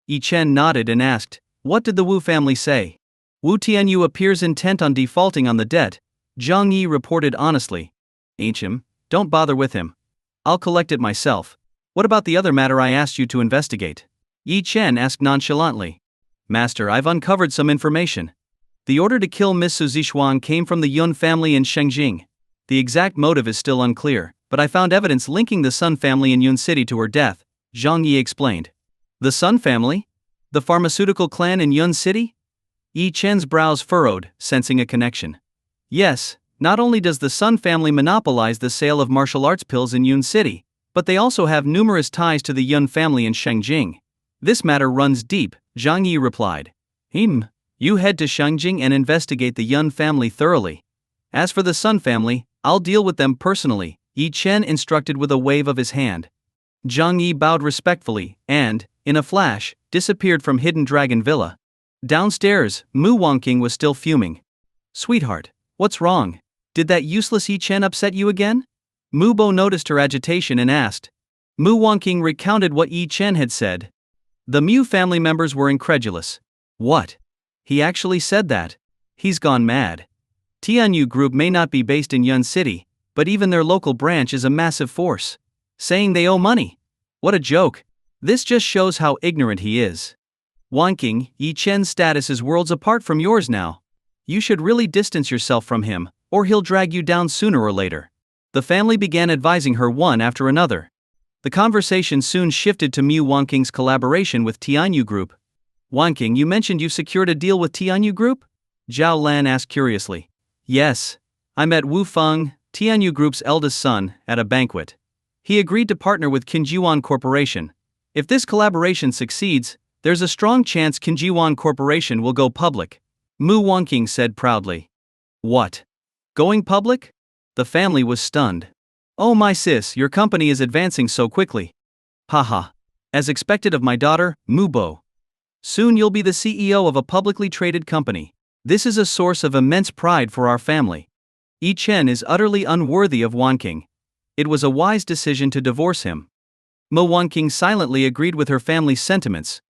S1: Yi Chen nodded and asked, "What did the Wu family say?" "Wu Tianyu appears intent on defaulting on the debt," Zhang Yi reported honestly. "Ancient, don't bother with him. I'll collect it myself. What about the other matter I asked you to investigate?" Yi Chen asked nonchalantly. "Master, I've uncovered some information. The order to kill Miss Su Zixuan came from the Yun family in Shengjing. The exact motive is still unclear, but I found evidence linking the Sun family in Yun City to her death," Zhang Yi explained. "The Sun family? The pharmaceutical clan in Yun City?" Yi Chen's brows furrowed, sensing a connection. "Yes, not only does the Sun family monopolize the sale of martial arts pills in Yun City, but they also have numerous ties to the Yun family in Shengjing. This matter runs deep," Zhang Yi replied. You head to Shengjing and investigate the Yun family thoroughly. As for the Sun family, I'll deal with them personally," Yi Chen instructed with a wave of his hand. Zhang Yi bowed respectfully and, in a flash, disappeared from Hidden Dragon Villa. Downstairs, Mu Wangqing was still fuming. "Sweetheart, what's wrong? Did that useless Yi Chen upset you again?" Mu Bo noticed her agitation and asked. Mu Wangqing recounted what Yi Chen had said. The Mu family members were incredulous. "What? He actually said that? He's gone mad. Tianyu Group may not be based in Yun City, but even their local branch is a massive force. Saying they owe money? What a joke. This just shows how ignorant he is. Wangqing, Yi Chen's status is worlds apart from yours now. You should really distance yourself from him, or he'll drag you down sooner or later." The family began advising her one after another. The conversation soon shifted to Mu Wangqing's collaboration with Tianyu Group. "Wangqing, you mentioned you secured a deal with Tianyu Group?" Zhao Lan asked curiously. "Yes. I met Wu Feng, Tianyu Group's eldest son, at a banquet. He agreed to partner with Qinjiwan Corporation. If this collaboration succeeds, there's a strong chance Qinjiwan Corporation will go public," Mu Wangqing said proudly. "What? Going public?" The family was stunned. "Oh my sis, your company is advancing so quickly." "Haha. As expected of my daughter, Mu Bo. Soon you'll be the CEO of a publicly traded company. This is a source of immense pride for our family. Yi Chen is utterly unworthy of Wangqing. It was a wise decision to divorce him." Mu Wangqing silently agreed with her family's sentiments.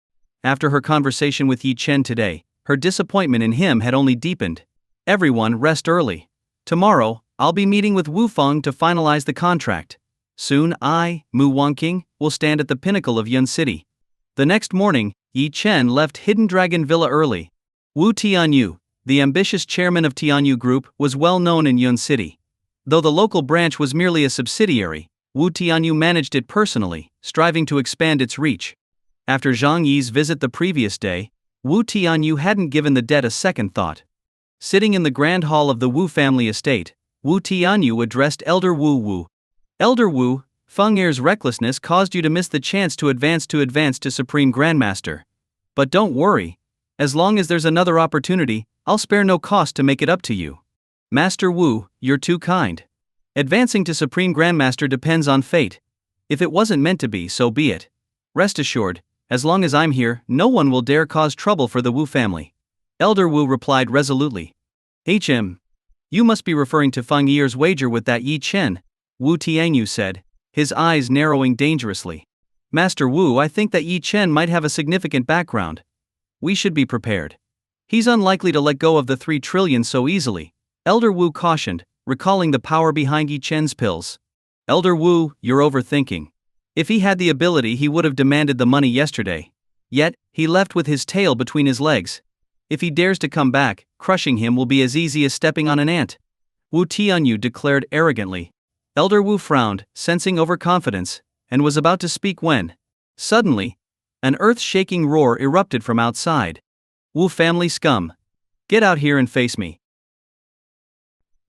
S1: After her conversation with Yi Chen today, her disappointment in him had only deepened. "Everyone rest early. Tomorrow, I'll be meeting with Wu Feng to finalize the contract. Soon I, Mu Wangqing, will stand at the pinnacle of Yun City." The next morning, Yi Chen left Hidden Dragon Villa early. Wu Tianyu, the ambitious chairman of Tianyu Group, was well known in Yun City. Though the local branch was merely a subsidiary, Wu Tianyu managed it personally, striving to expand its reach. After Zhang Yi's visit the previous day, Wu Tianyu hadn't given the debt a second thought. Sitting in the grand hall of the Wu family estate, Wu Tianyu addressed Elder Wu. "Elder Wu, Feng Er's recklessness caused you to miss the chance to advance to Supreme Grandmaster. But don't worry. As long as there's another opportunity, I'll spare no cost to make it up to you. Master Wu, you're too kind. Advancing to Supreme Grandmaster depends on fate. If it wasn't meant to be, so be it. Rest assured, as long as I'm here, no one will dare cause trouble for the Wu family." Elder Wu replied resolutely. You must be referring to Feng Er's wager with that Yi Chen," Wu Tianyu said, his eyes narrowing dangerously. "Master Wu, I think that Yi Chen might have a significant background. We should be prepared. He's unlikely to let go of the 3 trillion so easily," Elder Wu cautioned, recalling the power behind Yi Chen's pills. "Elder Wu, you're overthinking. If he had the ability, he would have demanded the money yesterday. Yet, he left with his tail between his legs. If he dares to come back, crushing him will be as easy as stepping on an ant," Wu Tianyu declared arrogantly. Elder Wu frowned, sensing overconfidence, and was about to speak when, suddenly, an earth-shaking roar erupted from outside. "Wu family scum! Get out here and face me!"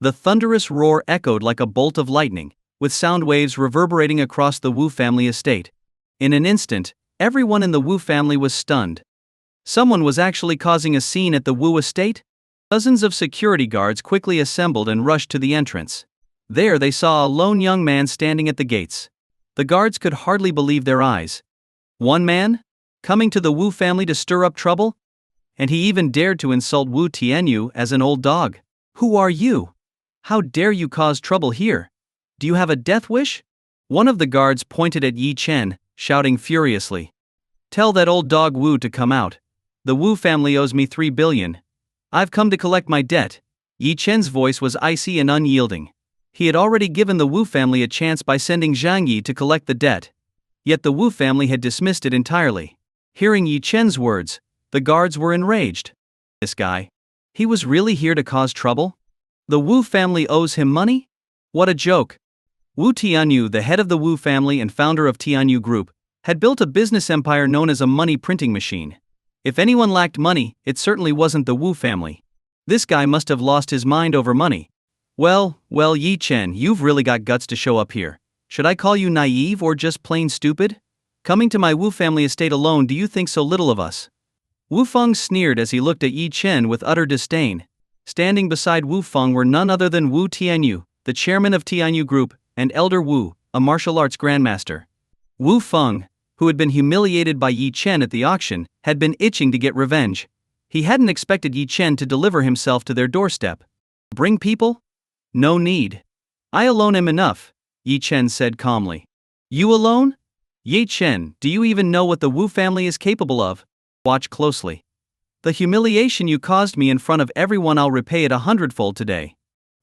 S1: The thunderous roar echoed like a bolt of lightning, with sound waves reverberating across the Wu family estate. In an instant, everyone in the Wu family was stunned. Someone was actually causing a scene at the Wu estate? Dozens of security guards quickly assembled and rushed to the entrance. There they saw a lone young man standing at the gates. The guards could hardly believe their eyes. One man? Coming to the Wu family to stir up trouble? And he even dared to insult Wu Tianyu as an old dog. Who are you? How dare you cause trouble here? Do you have a death wish? One of the guards pointed at Yi Chen, shouting furiously. Tell that old dog Wu to come out. The Wu family owes me 3 billion. I've come to collect my debt. Yi Chen's voice was icy and unyielding. He had already given the Wu family a chance by sending Zhang Yi to collect the debt. Yet the Wu family had dismissed it entirely. Hearing Yi Chen's words, the guards were enraged. This guy. He was really here to cause trouble? The Wu family owes him money? What a joke. Wu Tianyu, the head of the Wu family and founder of Tianyu Group, had built a business empire known as a money printing machine. If anyone lacked money, it certainly wasn't the Wu family. This guy must have lost his mind over money. Well, Yi Chen, you've really got guts to show up here. Should I call you naive or just plain stupid? Coming to my Wu family estate alone, do you think so little of us? Wu Feng sneered as he looked at Yi Chen with utter disdain. Standing beside Wu Feng were none other than Wu Tianyu, the chairman of Tianyu Group, and Elder Wu, a martial arts grandmaster. Wu Feng, who had been humiliated by Yi Chen at the auction, had been itching to get revenge. He hadn't expected Yi Chen to deliver himself to their doorstep. Bring people? No need. I alone am enough, Yi Chen said calmly. You alone? Yi Chen, do you even know what the Wu family is capable of? Watch closely. The humiliation you caused me in front of everyone, I'll repay it 100-fold today.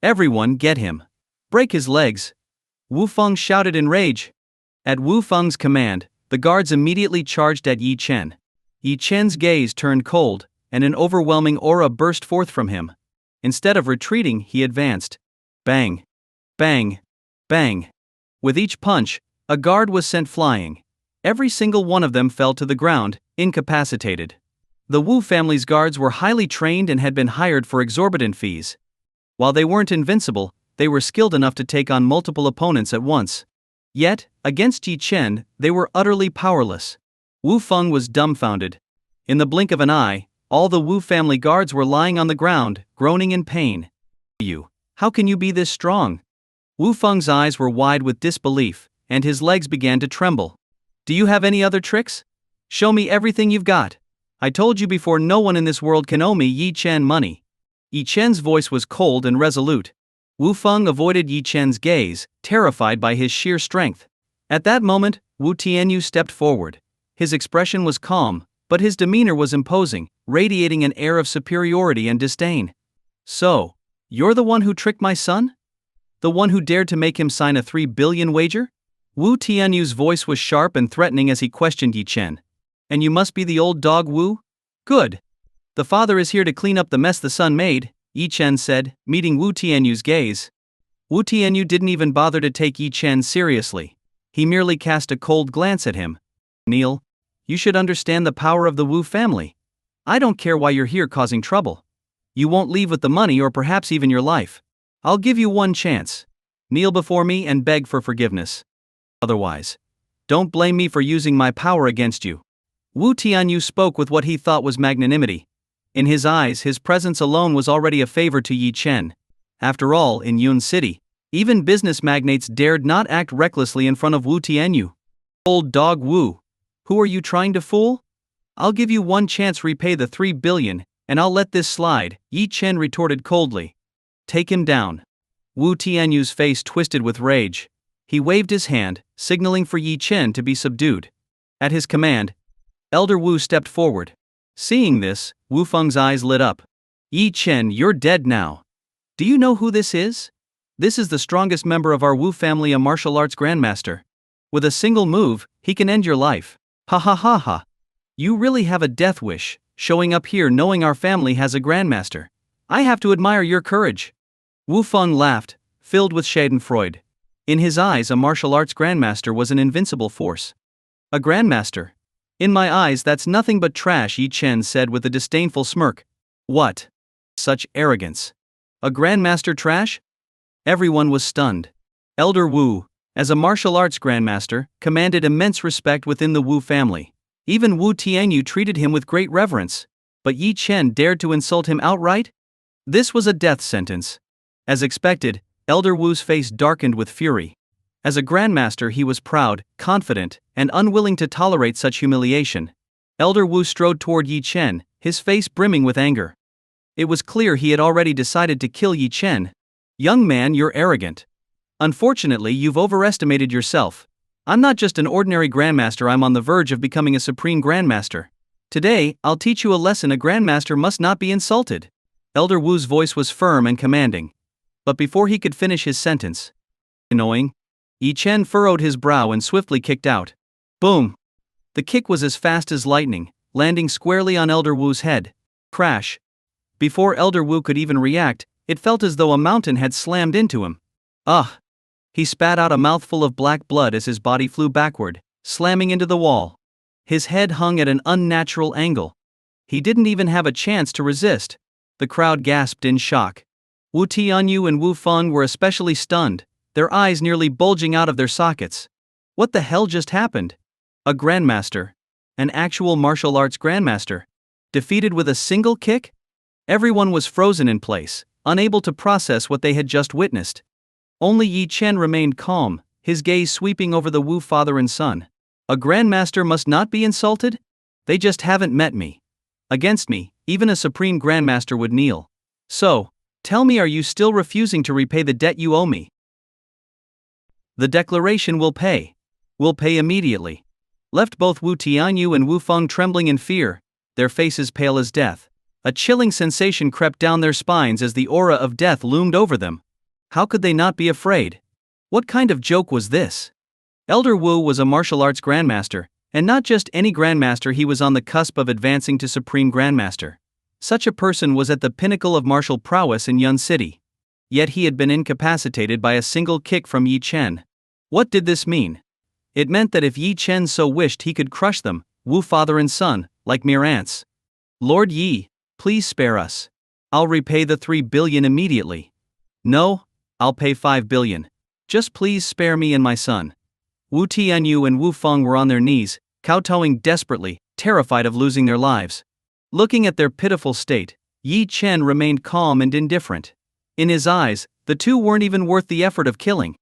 S1: Everyone get him. Break his legs. Wu Feng shouted in rage. At Wu Feng's command, the guards immediately charged at Yi Chen. Yi Chen's gaze turned cold, and an overwhelming aura burst forth from him. Instead of retreating, he advanced. Bang. Bang. Bang. With each punch, a guard was sent flying. Every single one of them fell to the ground, incapacitated. The Wu family's guards were highly trained and had been hired for exorbitant fees. While they weren't invincible, they were skilled enough to take on multiple opponents at once. Yet, against Yi Chen, they were utterly powerless. Wu Feng was dumbfounded. In the blink of an eye, all the Wu family guards were lying on the ground, groaning in pain. How can you be this strong? Wu Feng's eyes were wide with disbelief, and his legs began to tremble. Do you have any other tricks? Show me everything you've got. I told you before, no one in this world can owe me Yi Chen money. Yi Chen's voice was cold and resolute. Wu Feng avoided Yi Chen's gaze, terrified by his sheer strength. At that moment, Wu Tianyu stepped forward. His expression was calm, but his demeanor was imposing, radiating an air of superiority and disdain. So, you're the one who tricked my son? The one who dared to make him sign a 3 billion wager? Wu Tianyu's voice was sharp and threatening as he questioned Yi Chen. And you must be the old dog Wu? Good. The father is here to clean up the mess the son made, Yi Chen said, meeting Wu Tianyu's gaze. Wu Tianyu didn't even bother to take Yi Chen seriously. He merely cast a cold glance at him. Neil, you should understand the power of the Wu family. I don't care why you're here causing trouble. You won't leave with the money or perhaps even your life. I'll give you one chance. Kneel before me and beg for forgiveness. Otherwise, don't blame me for using my power against you. Wu Tianyu spoke with what he thought was magnanimity. In his eyes, his presence alone was already a favor to Yi Chen. After all, in Yun City, even business magnates dared not act recklessly in front of Wu Tianyu. Old dog Wu, who are you trying to fool? I'll give you one chance, repay the 3 billion, and I'll let this slide, Yi Chen retorted coldly. Take him down. Wu Tianyu's face twisted with rage. He waved his hand, signaling for Yi Chen to be subdued. At his command, Elder Wu stepped forward. Seeing this, Wu Feng's eyes lit up. Yi Chen, you're dead now. Do you know who this is? This is the strongest member of our Wu family, a martial arts grandmaster. With a single move, he can end your life. Ha ha ha ha. You really have a death wish, showing up here knowing our family has a grandmaster. I have to admire your courage. Wu Feng laughed, filled with schadenfreude. In his eyes, a martial arts grandmaster was an invincible force. A grandmaster? In my eyes, that's nothing but trash, Yi Chen said with a disdainful smirk. What? Such arrogance. A grandmaster trash? Everyone was stunned. Elder Wu, as a martial arts grandmaster, commanded immense respect within the Wu family. Even Wu Tianyu treated him with great reverence. But Yi Chen dared to insult him outright? This was a death sentence. As expected, Elder Wu's face darkened with fury. As a grandmaster, he was proud, confident, and unwilling to tolerate such humiliation. Elder Wu strode toward Yi Chen, his face brimming with anger. It was clear he had already decided to kill Yi Chen. Young man, you're arrogant. Unfortunately, you've overestimated yourself. I'm not just an ordinary grandmaster, I'm on the verge of becoming a supreme grandmaster. Today, I'll teach you a lesson: a grandmaster must not be insulted. Elder Wu's voice was firm and commanding. But before he could finish his sentence, annoying, Yi Chen furrowed his brow and swiftly kicked out. Boom! The kick was as fast as lightning, landing squarely on Elder Wu's head. Crash! Before Elder Wu could even react, it felt as though a mountain had slammed into him. Ugh! He spat out a mouthful of black blood as his body flew backward, slamming into the wall. His head hung at an unnatural angle. He didn't even have a chance to resist. The crowd gasped in shock. Wu Tianyu and Wu Feng were especially stunned, their eyes nearly bulging out of their sockets. What the hell just happened? A grandmaster, an actual martial arts grandmaster, defeated with a single kick? Everyone was frozen in place, unable to process what they had just witnessed. Only Yi Chen remained calm, his gaze sweeping over the Wu father and son. A grandmaster must not be insulted? They just haven't met me. Against me, even a supreme grandmaster would kneel. So, tell me, are you still refusing to repay the debt you owe me? The declaration will pay. Will pay immediately. Left both Wu Tianyu and Wu Feng trembling in fear, their faces pale as death. A chilling sensation crept down their spines as the aura of death loomed over them. How could they not be afraid? What kind of joke was this? Elder Wu was a martial arts grandmaster, and not just any grandmaster. He was on the cusp of advancing to supreme grandmaster. Such a person was at the pinnacle of martial prowess in Yun City. Yet he had been incapacitated by a single kick from Yi Chen. What did this mean? It meant that if Yi Chen so wished, he could crush them, Wu father and son, like mere ants. Lord Yi, please spare us. I'll repay the 3 billion immediately. No, I'll pay 5 billion. Just please spare me and my son. Wu Tianyu and Wu Feng were on their knees, kowtowing desperately, terrified of losing their lives. Looking at their pitiful state, Yi Chen remained calm and indifferent. In his eyes, the two weren't even worth the effort of killing.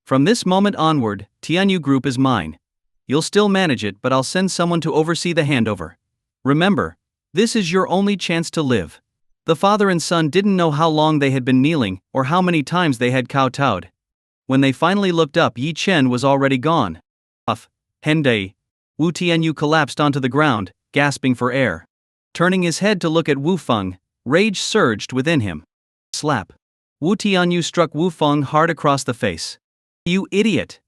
S1: From this moment onward, Tianyu Group is mine. You'll still manage it, but I'll send someone to oversee the handover. Remember, this is your only chance to live. The father and son didn't know how long they had been kneeling, or how many times they had kowtowed. When they finally looked up, Yi Chen was already gone. Huff, Hende. Wu Tianyu collapsed onto the ground, gasping for air. Turning his head to look at Wu Feng, rage surged within him. Slap. Wu Tianyu struck Wu Feng hard across the face. You idiot!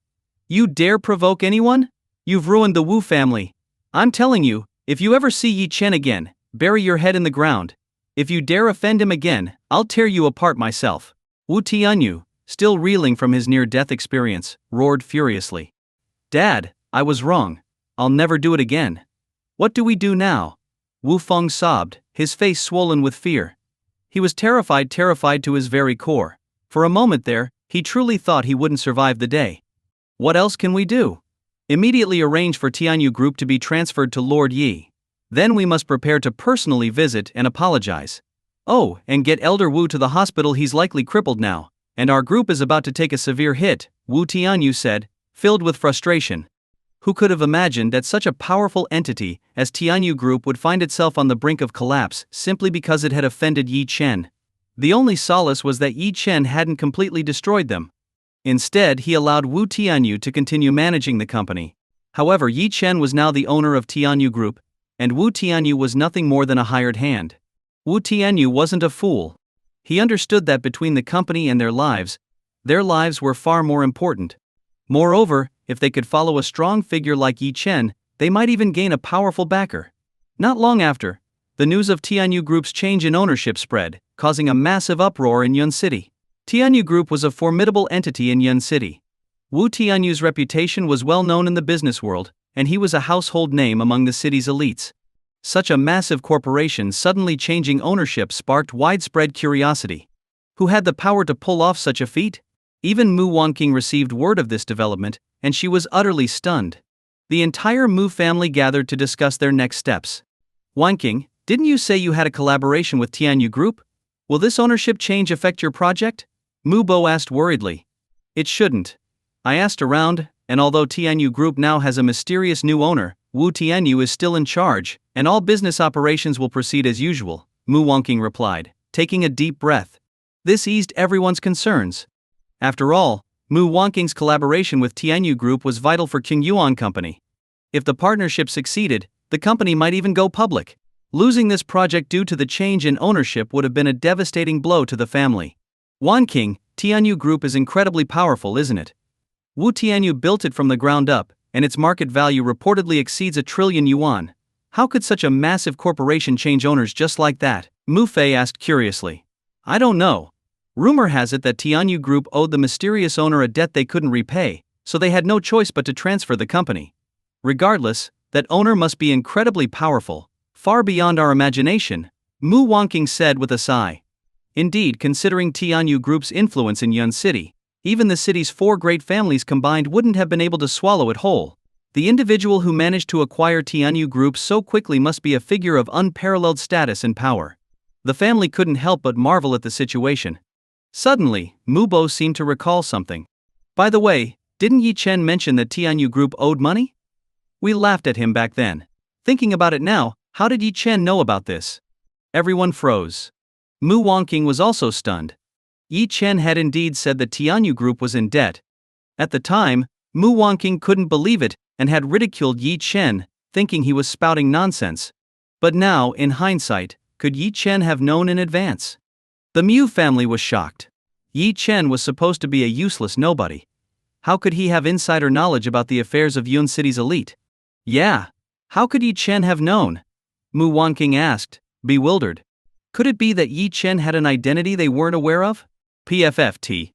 S1: You dare provoke anyone? You've ruined the Wu family. I'm telling you, if you ever see Yi Chen again, bury your head in the ground. If you dare offend him again, I'll tear you apart myself. Wu Tianyu, still reeling from his near-death experience, roared furiously. Dad, I was wrong. I'll never do it again. What do we do now? Wu Feng sobbed, his face swollen with fear. He was terrified to his very core. For a moment there, he truly thought he wouldn't survive the day. What else can we do? Immediately arrange for Tianyu Group to be transferred to Lord Yi. Then we must prepare to personally visit and apologize. Oh, and get Elder Wu to the hospital. He's likely crippled now, and our group is about to take a severe hit, Wu Tianyu said, filled with frustration. Who could have imagined that such a powerful entity as Tianyu Group would find itself on the brink of collapse simply because it had offended Yi Chen? The only solace was that Yi Chen hadn't completely destroyed them. Instead, he allowed Wu Tianyu to continue managing the company. However, Yi Chen was now the owner of Tianyu Group, and Wu Tianyu was nothing more than a hired hand. Wu Tianyu wasn't a fool. He understood that between the company and their lives were far more important. Moreover, if they could follow a strong figure like Yi Chen, they might even gain a powerful backer. Not long after, the news of Tianyu Group's change in ownership spread, causing a massive uproar in Yun City. Tianyu Group was a formidable entity in Yun City. Wu Tianyu's reputation was well known in the business world, and he was a household name among the city's elites. Such a massive corporation suddenly changing ownership sparked widespread curiosity. Who had the power to pull off such a feat? Even Mu Wanqing received word of this development, and she was utterly stunned. The entire Mu family gathered to discuss their next steps. Wanking, didn't you say you had a collaboration with Tianyu Group? Will this ownership change affect your project? Mu Bo asked worriedly. It shouldn't. I asked around, and although Tianyu Group now has a mysterious new owner, Wu Tianyu is still in charge, and all business operations will proceed as usual, Mu Wanking replied, taking a deep breath. This eased everyone's concerns. After all, Mu Wanking's collaboration with Tianyu Group was vital for King Yuan Company. If the partnership succeeded, the company might even go public. Losing this project due to the change in ownership would have been a devastating blow to the family. Wanking, Tianyu Group is incredibly powerful, isn't it? Wu Tianyu built it from the ground up, and its market value reportedly exceeds 1 trillion yuan. How could such a massive corporation change owners just like that? Mu Fei asked curiously. I don't know. Rumor has it that Tianyu Group owed the mysterious owner a debt they couldn't repay, so they had no choice but to transfer the company. Regardless, that owner must be incredibly powerful, far beyond our imagination, Mu Wanking said with a sigh. Indeed, considering Tianyu Group's influence in Yun City, even the city's 4 great families combined wouldn't have been able to swallow it whole. The individual who managed to acquire Tianyu Group so quickly must be a figure of unparalleled status and power. The family couldn't help but marvel at the situation. Suddenly, Mu Bo seemed to recall something. By the way, didn't Yi Chen mention that Tianyu Group owed money? We laughed at him back then. Thinking about it now, how did Yi Chen know about this? Everyone froze. Mu Wanking was also stunned. Yi Chen had indeed said that Tianyu Group was in debt. At the time, Mu Wanking couldn't believe it and had ridiculed Yi Chen, thinking he was spouting nonsense. But now, in hindsight, could Yi Chen have known in advance? The Mu family was shocked. Yi Chen was supposed to be a useless nobody. How could he have insider knowledge about the affairs of Yun City's elite? Yeah, how could Yi Chen have known? Mu Wanking asked, bewildered. Could it be that Yi Chen had an identity they weren't aware of? PFFT.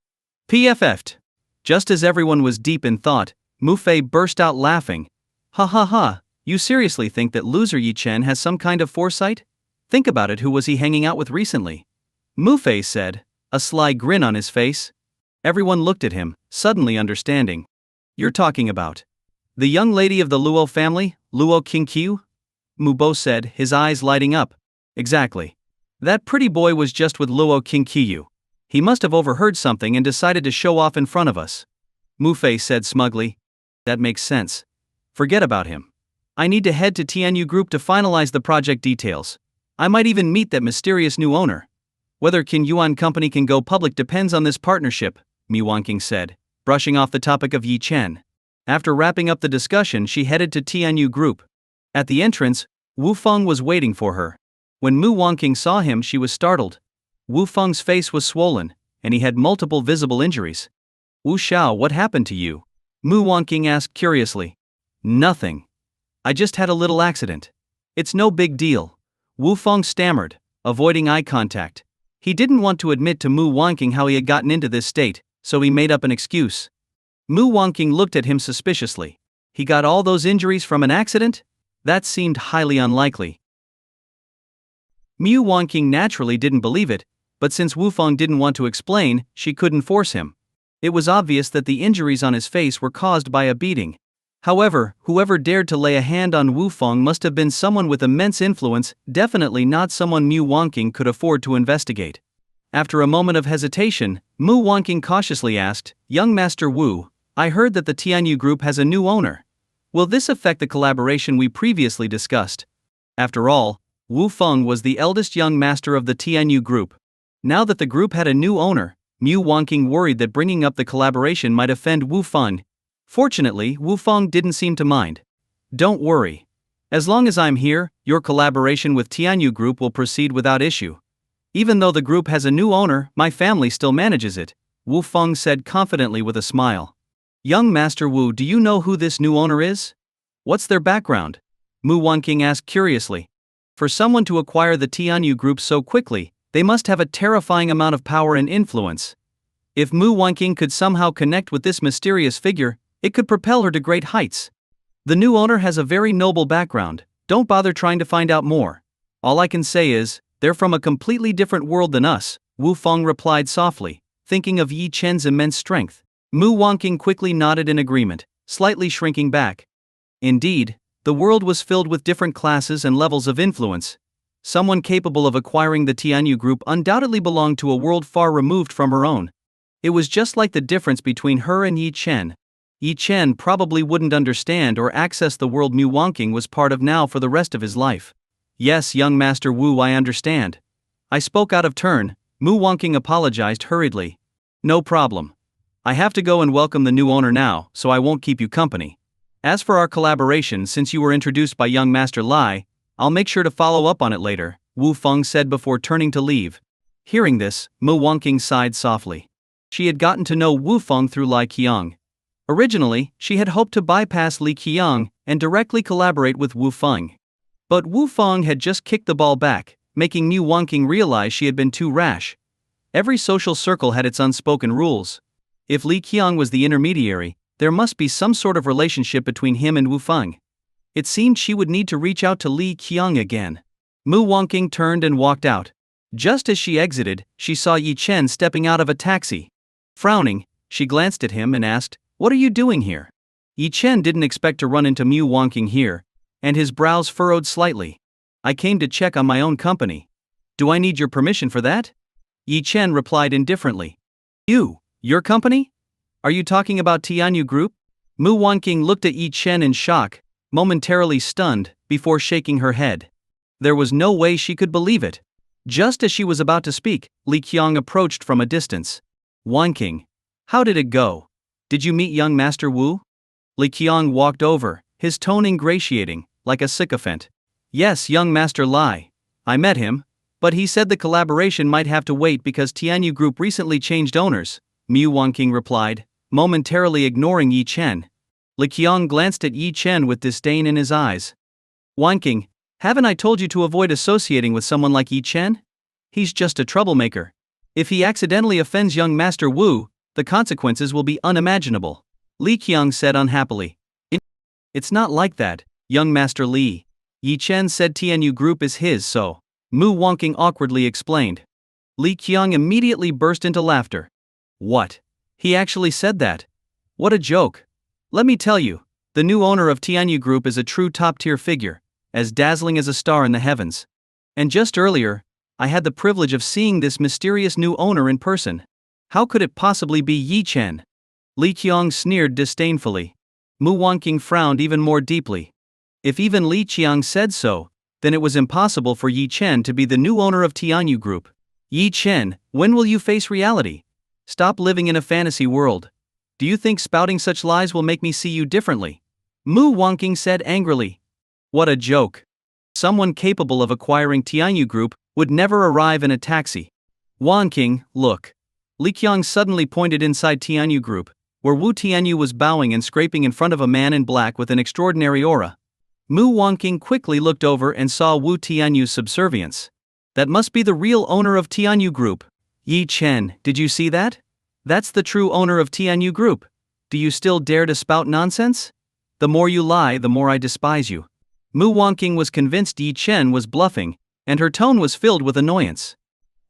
S1: PFFT. Just as everyone was deep in thought, Mu Fei burst out laughing. Ha ha ha, you seriously think that loser Yi Chen has some kind of foresight? Think about it, who was he hanging out with recently? Mu Fei said, a sly grin on his face. Everyone looked at him, suddenly understanding. You're talking about the young lady of the Luo family, Luo Qingqiu? Mu Bo said, his eyes lighting up. Exactly. That pretty boy was just with Luo Qingqiu. He must have overheard something and decided to show off in front of us. Mu Fei said smugly. That makes sense. Forget about him. I need to head to Tianyu Group to finalize the project details. I might even meet that mysterious new owner. Whether Qin Yuan Company can go public depends on this partnership, Mu Wanking said, brushing off the topic of Yi Chen. After wrapping up the discussion, she headed to Tianyu Group. At the entrance, Wu Feng was waiting for her. When Mu Wanking saw him, she was startled. Wu Feng's face was swollen, and he had multiple visible injuries. Wu Xiao, what happened to you? Mu Wanking asked curiously. Nothing. I just had a little accident. It's no big deal. Wu Feng stammered, avoiding eye contact. He didn't want to admit to Mu Wanking how he had gotten into this state, so he made up an excuse. Mu Wanking looked at him suspiciously. He got all those injuries from an accident? That seemed highly unlikely. Mu Wanking naturally didn't believe it, but since Wu Feng didn't want to explain, she couldn't force him. It was obvious that the injuries on his face were caused by a beating. However, whoever dared to lay a hand on Wu Feng must have been someone with immense influence, definitely not someone Mu Wanking could afford to investigate. After a moment of hesitation, Mu Wanking cautiously asked, Young Master Wu, I heard that the Tianyu Group has a new owner. Will this affect the collaboration we previously discussed? After all, Wu Feng was the eldest young master of the Tianyu Group. Now that the group had a new owner, Mu Wanking worried that bringing up the collaboration might offend Wu Feng. Fortunately, Wu Feng didn't seem to mind. Don't worry. As long as I'm here, your collaboration with Tianyu Group will proceed without issue. Even though the group has a new owner, my family still manages it, Wu Feng said confidently with a smile. Young Master Wu, do you know who this new owner is? What's their background? Mu Wanking asked curiously. For someone to acquire the Tianyu Group so quickly, they must have a terrifying amount of power and influence. If Mu Wanking could somehow connect with this mysterious figure, it could propel her to great heights. The new owner has a very noble background, don't bother trying to find out more. All I can say is, they're from a completely different world than us, Wu Feng replied softly, thinking of Yi Chen's immense strength. Mu Wanking quickly nodded in agreement, slightly shrinking back. Indeed, the world was filled with different classes and levels of influence. Someone capable of acquiring the Tianyu group undoubtedly belonged to a world far removed from her own. It was just like the difference between her and Yi Chen. Yi Chen probably wouldn't understand or access the world Mu Wangking was part of now for the rest of his life. Yes, young Master Wu, I understand. I spoke out of turn. Mu Wangking apologized hurriedly. No problem. I have to go and welcome the new owner now, so I won't keep you company. As for our collaboration, since you were introduced by young Master Lai, I'll make sure to follow up on it later, Wu Feng said before turning to leave. Hearing this, Mu Wangking sighed softly. She had gotten to know Wu Feng through Lai Qiang. Originally, she had hoped to bypass Li Qiang and directly collaborate with Wu Feng. But Wu Feng had just kicked the ball back, making Mu Wangking realize she had been too rash. Every social circle had its unspoken rules. If Li Qiang was the intermediary, there must be some sort of relationship between him and Wu Feng. It seemed she would need to reach out to Li Qiang again. Mu Wangking turned and walked out. Just as she exited, she saw Yi Chen stepping out of a taxi. Frowning, she glanced at him and asked, "What are you doing here?" Yi Chen didn't expect to run into Mu Wangking here, and his brows furrowed slightly. "I came to check on my own company. Do I need your permission for that?" Yi Chen replied indifferently. Your company? Are you talking about Tianyu Group? Mu Wangking looked at Yi Chen in shock, momentarily stunned, before shaking her head. There was no way she could believe it. Just as she was about to speak, Li Qiang approached from a distance. "Wangking, how did it go? Did you meet young Master Wu?" Li Qiang walked over, his tone ingratiating, like a sycophant. "Yes, young Master Lai. I met him, but he said the collaboration might have to wait because Tianyu Group recently changed owners," Mu Wangking replied, momentarily ignoring Yi Chen. Li Qiang glanced at Yi Chen with disdain in his eyes. "Wangking, haven't I told you to avoid associating with someone like Yi Chen? He's just a troublemaker. If he accidentally offends young Master Wu, the consequences will be unimaginable," Li Qiang said unhappily. "It's not like that, young Master Li. Yi Chen said Tianyu Group is his, so," Mu Wangking awkwardly explained. Li Qiang immediately burst into laughter. "What? He actually said that? What a joke. Let me tell you, the new owner of Tianyu Group is a true top-tier figure, as dazzling as a star in the heavens. And just earlier, I had the privilege of seeing this mysterious new owner in person. How could it possibly be Yi Chen?" Li Qiang sneered disdainfully. Mu Wangking frowned even more deeply. If even Li Qiang said so, then it was impossible for Yi Chen to be the new owner of Tianyu Group. "Yi Chen, when will you face reality? Stop living in a fantasy world. Do you think spouting such lies will make me see you differently?" Mu Wangking said angrily. What a joke. Someone capable of acquiring Tianyu Group would never arrive in a taxi. "Wangking, look." Li Qiang suddenly pointed inside Tianyu Group, where Wu Tianyu was bowing and scraping in front of a man in black with an extraordinary aura. Mu Wangking quickly looked over and saw Wu Tianyu's subservience. That must be the real owner of Tianyu Group. "Yi Chen, did you see that? That's the true owner of Tianyu Group. Do you still dare to spout nonsense? The more you lie, the more I despise you." Mu Wangking was convinced Yi Chen was bluffing, and her tone was filled with annoyance.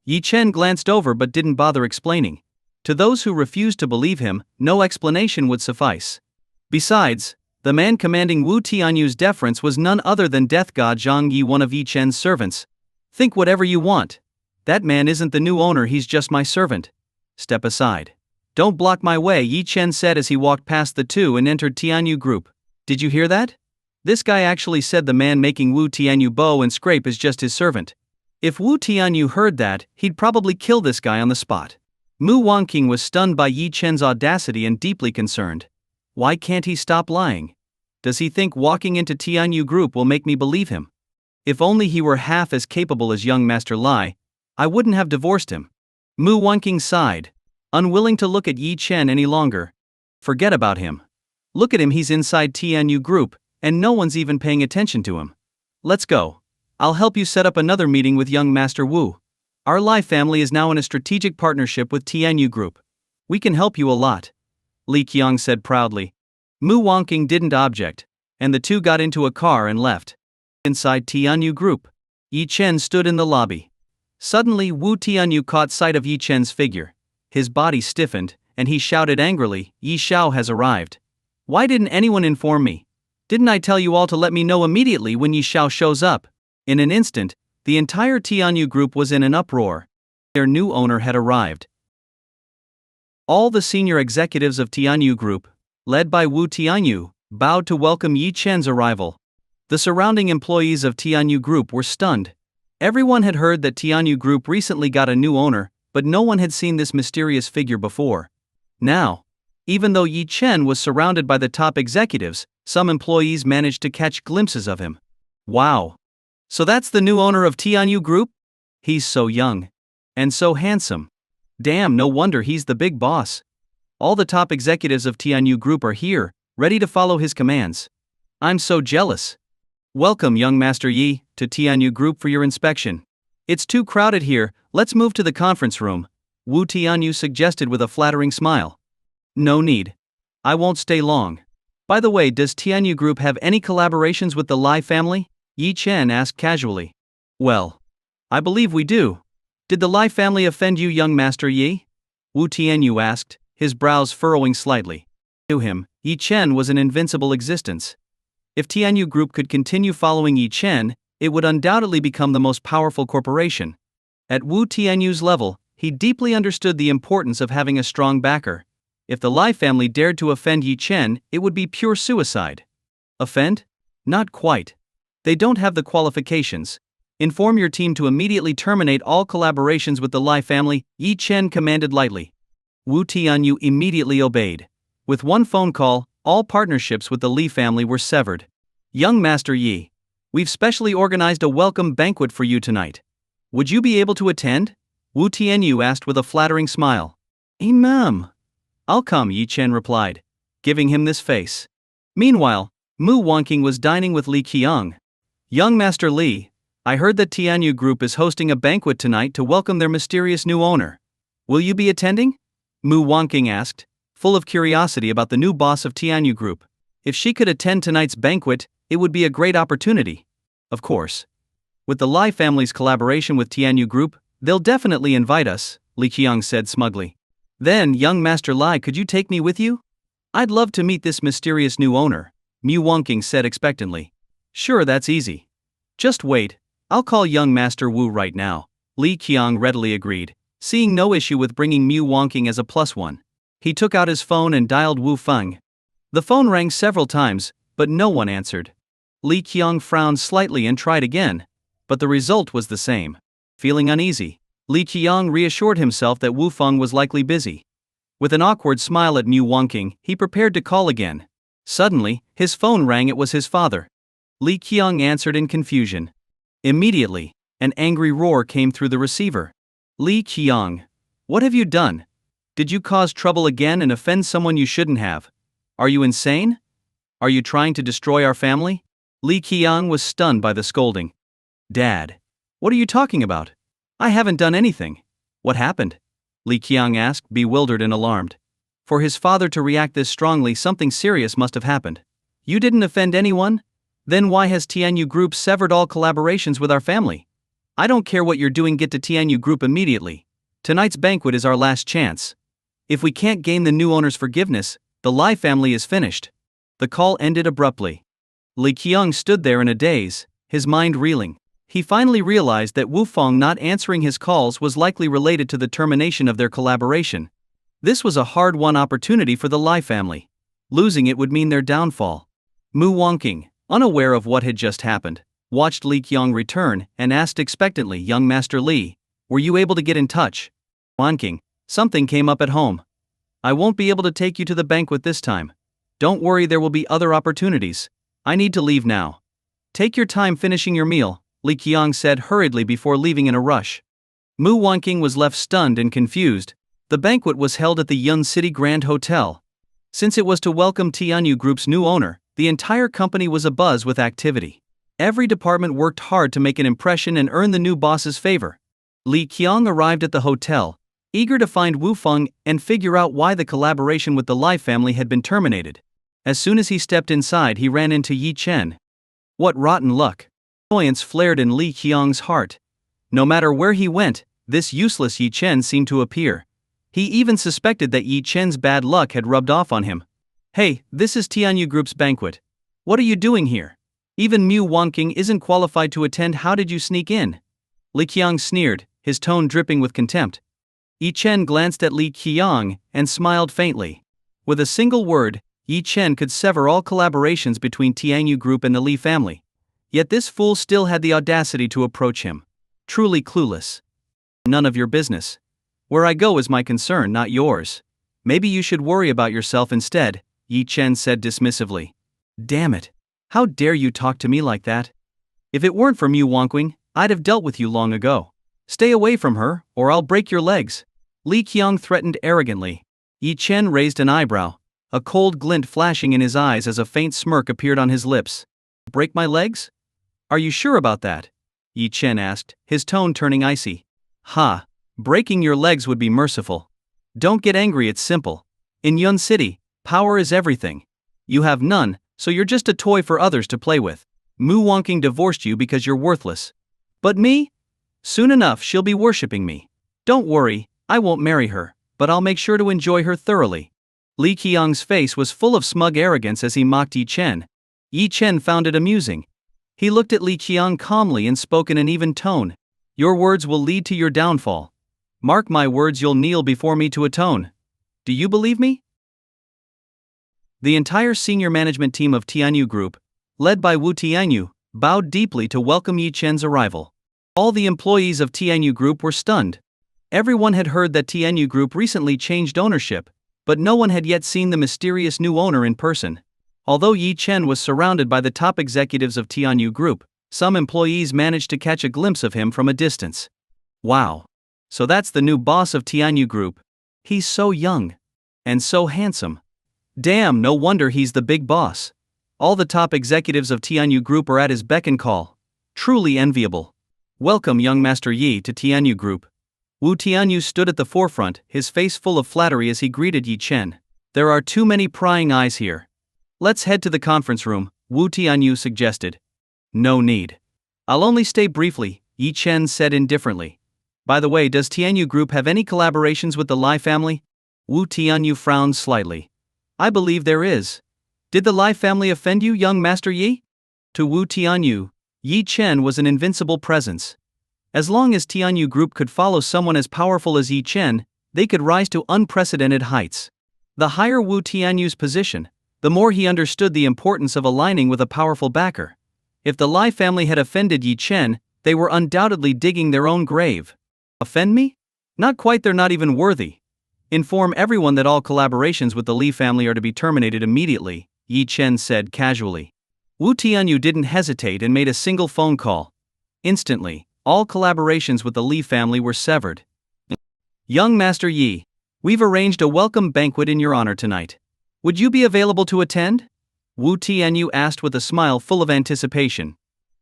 S1: Yi Chen glanced over but didn't bother explaining. To those who refused to believe him, no explanation would suffice. Besides, the man commanding Wu Tianyu's deference was none other than Death God Zhang Yi, one of Yi Chen's servants. "Think whatever you want. That man isn't the new owner, he's just my servant. Step aside. Don't block my way," Yi Chen said as he walked past the two and entered Tianyu Group. "Did you hear that? This guy actually said the man making Wu Tianyu bow and scrape is just his servant. If Wu Tianyu heard that, he'd probably kill this guy on the spot." Mu Wangking was stunned by Yi Chen's audacity and deeply concerned. Why can't he stop lying? Does he think walking into Tianyu Group will make me believe him? If only he were half as capable as young Master Lai, I wouldn't have divorced him. Mu Wangking sighed, unwilling to look at Yi Chen any longer. Forget about him. Look at him, he's inside Tianyu Group, and no one's even paying attention to him. Let's go. I'll help you set up another meeting with young Master Wu. Our Lai family is now in a strategic partnership with Tianyu Group. We can help you a lot," Li Qiang said proudly. Mu Wangking didn't object, and the two got into a car and left. Inside Tianyu Group, Yi Chen stood in the lobby. Suddenly Wu Tianyu caught sight of Yi Chen's figure. His body stiffened, and he shouted angrily, "Yi Xiao has arrived. Why didn't anyone inform me? Didn't I tell you all to let me know immediately when Yi Xiao shows up? In an instant, the entire Tianyu group was in an uproar. Their new owner had arrived. All the senior executives of Tianyu Group, led by Wu Tianyu, bowed to welcome Yi Chen's arrival. The surrounding employees of Tianyu Group were stunned. Everyone had heard that Tianyu Group recently got a new owner, but no one had seen this mysterious figure before. Now, even though Yi Chen was surrounded by the top executives, some employees managed to catch glimpses of him. Wow! So that's the new owner of Tianyu Group? He's so young. And so handsome. Damn, no wonder he's the big boss. All the top executives of Tianyu Group are here, ready to follow his commands. I'm so jealous. Welcome, young Master Yi, to Tianyu Group for your inspection. It's too crowded here, let's move to the conference room, Wu Tianyu suggested with a flattering smile. No need. I won't stay long. By the way, does Tianyu Group have any collaborations with the Lai family? Yi Chen asked casually. Well, I believe we do. Did the Lai family offend you, young Master Yi? Wu Tianyu asked, his brows furrowing slightly. To him, Yi Chen was an invincible existence. If Tianyu Group could continue following Yi Chen, it would undoubtedly become the most powerful corporation. At Wu Tianyu's level, he deeply understood the importance of having a strong backer. If the Lai family dared to offend Yi Chen, it would be pure suicide. Offend? Not quite. They don't have the qualifications. Inform your team to immediately terminate all collaborations with the Lai family, Yi Chen commanded lightly. Wu Tianyu immediately obeyed. With one phone call, all partnerships with the Li family were severed. Young Master Yi, we've specially organized a welcome banquet for you tonight. Would you be able to attend? Wu Tianyu asked with a flattering smile. Ma'am. I'll come, Yi Chen replied, giving him this face. Meanwhile, Mu Wanqing was dining with Li Qiang. Young Master Li, I heard that Tianyu Group is hosting a banquet tonight to welcome their mysterious new owner. Will you be attending? Mu Wanqing asked, full of curiosity about the new boss of Tianyu Group. If she could attend tonight's banquet, it would be a great opportunity. Of course. With the Lai family's collaboration with Tianyu Group, they'll definitely invite us, Li Qiang said smugly. Then, young Master Lai, could you take me with you? I'd love to meet this mysterious new owner, Mu Wanqing said expectantly. Sure, that's easy. Just wait, I'll call young Master Wu right now, Li Qiang readily agreed, seeing no issue with bringing Mu Wanqing as a plus one. He took out his phone and dialed Wu Feng. The phone rang several times, but no one answered. Li Qiang frowned slightly and tried again, but the result was the same. Feeling uneasy, Li Qiang reassured himself that Wu Feng was likely busy. With an awkward smile at Mu Wanqing, he prepared to call again. Suddenly, his phone rang. It was his father. Li Qiang answered in confusion. Immediately, an angry roar came through the receiver. Li Qiang, what have you done? Did you cause trouble again and offend someone you shouldn't have? Are you insane? Are you trying to destroy our family? Li Qiang was stunned by the scolding. Dad, what are you talking about? I haven't done anything. What happened? Li Qiang asked, bewildered and alarmed. For his father to react this strongly, something serious must have happened. You didn't offend anyone? Then why has Tianyu Group severed all collaborations with our family? I don't care what you're doing, get to Tianyu Group immediately. Tonight's banquet is our last chance. If we can't gain the new owner's forgiveness, the Lai family is finished. The call ended abruptly. Li Qiang stood there in a daze, his mind reeling. He finally realized that Wu Feng not answering his calls was likely related to the termination of their collaboration. This was a hard-won opportunity for the Lai family. Losing it would mean their downfall. Mu Wanqing, unaware of what had just happened, watched Li Qiang return and asked expectantly, young Master Li, were you able to get in touch? Wanqing, something came up at home. I won't be able to take you to the banquet this time. Don't worry, there will be other opportunities. I need to leave now. Take your time finishing your meal, Li Qiang said hurriedly before leaving in a rush. Mu Wanqing was left stunned and confused. The banquet was held at the Yun City Grand Hotel. Since it was to welcome Tianyu Group's new owner, the entire company was abuzz with activity. Every department worked hard to make an impression and earn the new boss's favor. Li Qiang arrived at the hotel, eager to find Wu Feng and figure out why the collaboration with the Lai family had been terminated. As soon as he stepped inside, he ran into Yi Chen. What rotten luck! Annoyance flared in Li Qiang's heart. No matter where he went, this useless Yi Chen seemed to appear. He even suspected that Yi Chen's bad luck had rubbed off on him. Hey, this is Tianyu Group's banquet. What are you doing here? Even Mu Wanking isn't qualified to attend. How did you sneak in? Li Qiang sneered, his tone dripping with contempt. Yi Chen glanced at Li Qiang and smiled faintly. With a single word, Yi Chen could sever all collaborations between Tianyu Group and the Li family. Yet this fool still had the audacity to approach him. Truly clueless. None of your business. Where I go is my concern, not yours. Maybe you should worry about yourself instead, Yi Chen said dismissively. Damn it. How dare you talk to me like that? If it weren't for Mu Wanqing, I'd have dealt with you long ago. Stay away from her, or I'll break your legs. Li Qiang threatened arrogantly. Yi Chen raised an eyebrow, a cold glint flashing in his eyes as a faint smirk appeared on his lips. Break my legs? Are you sure about that? Yi Chen asked, his tone turning icy. Ha, breaking your legs would be merciful. Don't get angry, it's simple. In Yun City, power is everything. You have none, so you're just a toy for others to play with. Mu Wanqing divorced you because you're worthless. But me? Soon enough she'll be worshipping me. Don't worry, I won't marry her, but I'll make sure to enjoy her thoroughly. Li Qiang's face was full of smug arrogance as he mocked Yi Chen. Yi Chen found it amusing. He looked at Li Qiang calmly and spoke in an even tone. Your words will lead to your downfall. Mark my words, you'll kneel before me to atone. Do you believe me? The entire senior management team of Tianyu Group, led by Wu Tianyu, bowed deeply to welcome Yi Chen's arrival. All the employees of Tianyu Group were stunned. Everyone had heard that Tianyu Group recently changed ownership, but no one had yet seen the mysterious new owner in person. Although Yi Chen was surrounded by the top executives of Tianyu Group, some employees managed to catch a glimpse of him from a distance. Wow. So that's the new boss of Tianyu Group. He's so young. And so handsome. Damn, no wonder he's the big boss. All the top executives of Tianyu Group are at his beck and call. Truly enviable. Welcome, young Master Yi, to Tianyu Group. Wu Tianyu stood at the forefront, his face full of flattery as he greeted Yi Chen. There are too many prying eyes here. Let's head to the conference room, Wu Tianyu suggested. No need. I'll only stay briefly, Yi Chen said indifferently. By the way, does Tianyu Group have any collaborations with the Lai family? Wu Tianyu frowned slightly. I believe there is. Did the Lai family offend you, young Master Yi? To Wu Tianyu, Yi Chen was an invincible presence. As long as Tianyu Group could follow someone as powerful as Yi Chen, they could rise to unprecedented heights. The higher Wu Tianyu's position, the more he understood the importance of aligning with a powerful backer. If the Lai family had offended Yi Chen, they were undoubtedly digging their own grave. Offend me? Not quite, they're not even worthy. Inform everyone that all collaborations with the Li family are to be terminated immediately, Yi Chen said casually. Wu Tianyu didn't hesitate and made a single phone call. Instantly, all collaborations with the Li family were severed. Young Master Yi, we've arranged a welcome banquet in your honor tonight. Would you be available to attend? Wu Tianyu asked with a smile full of anticipation.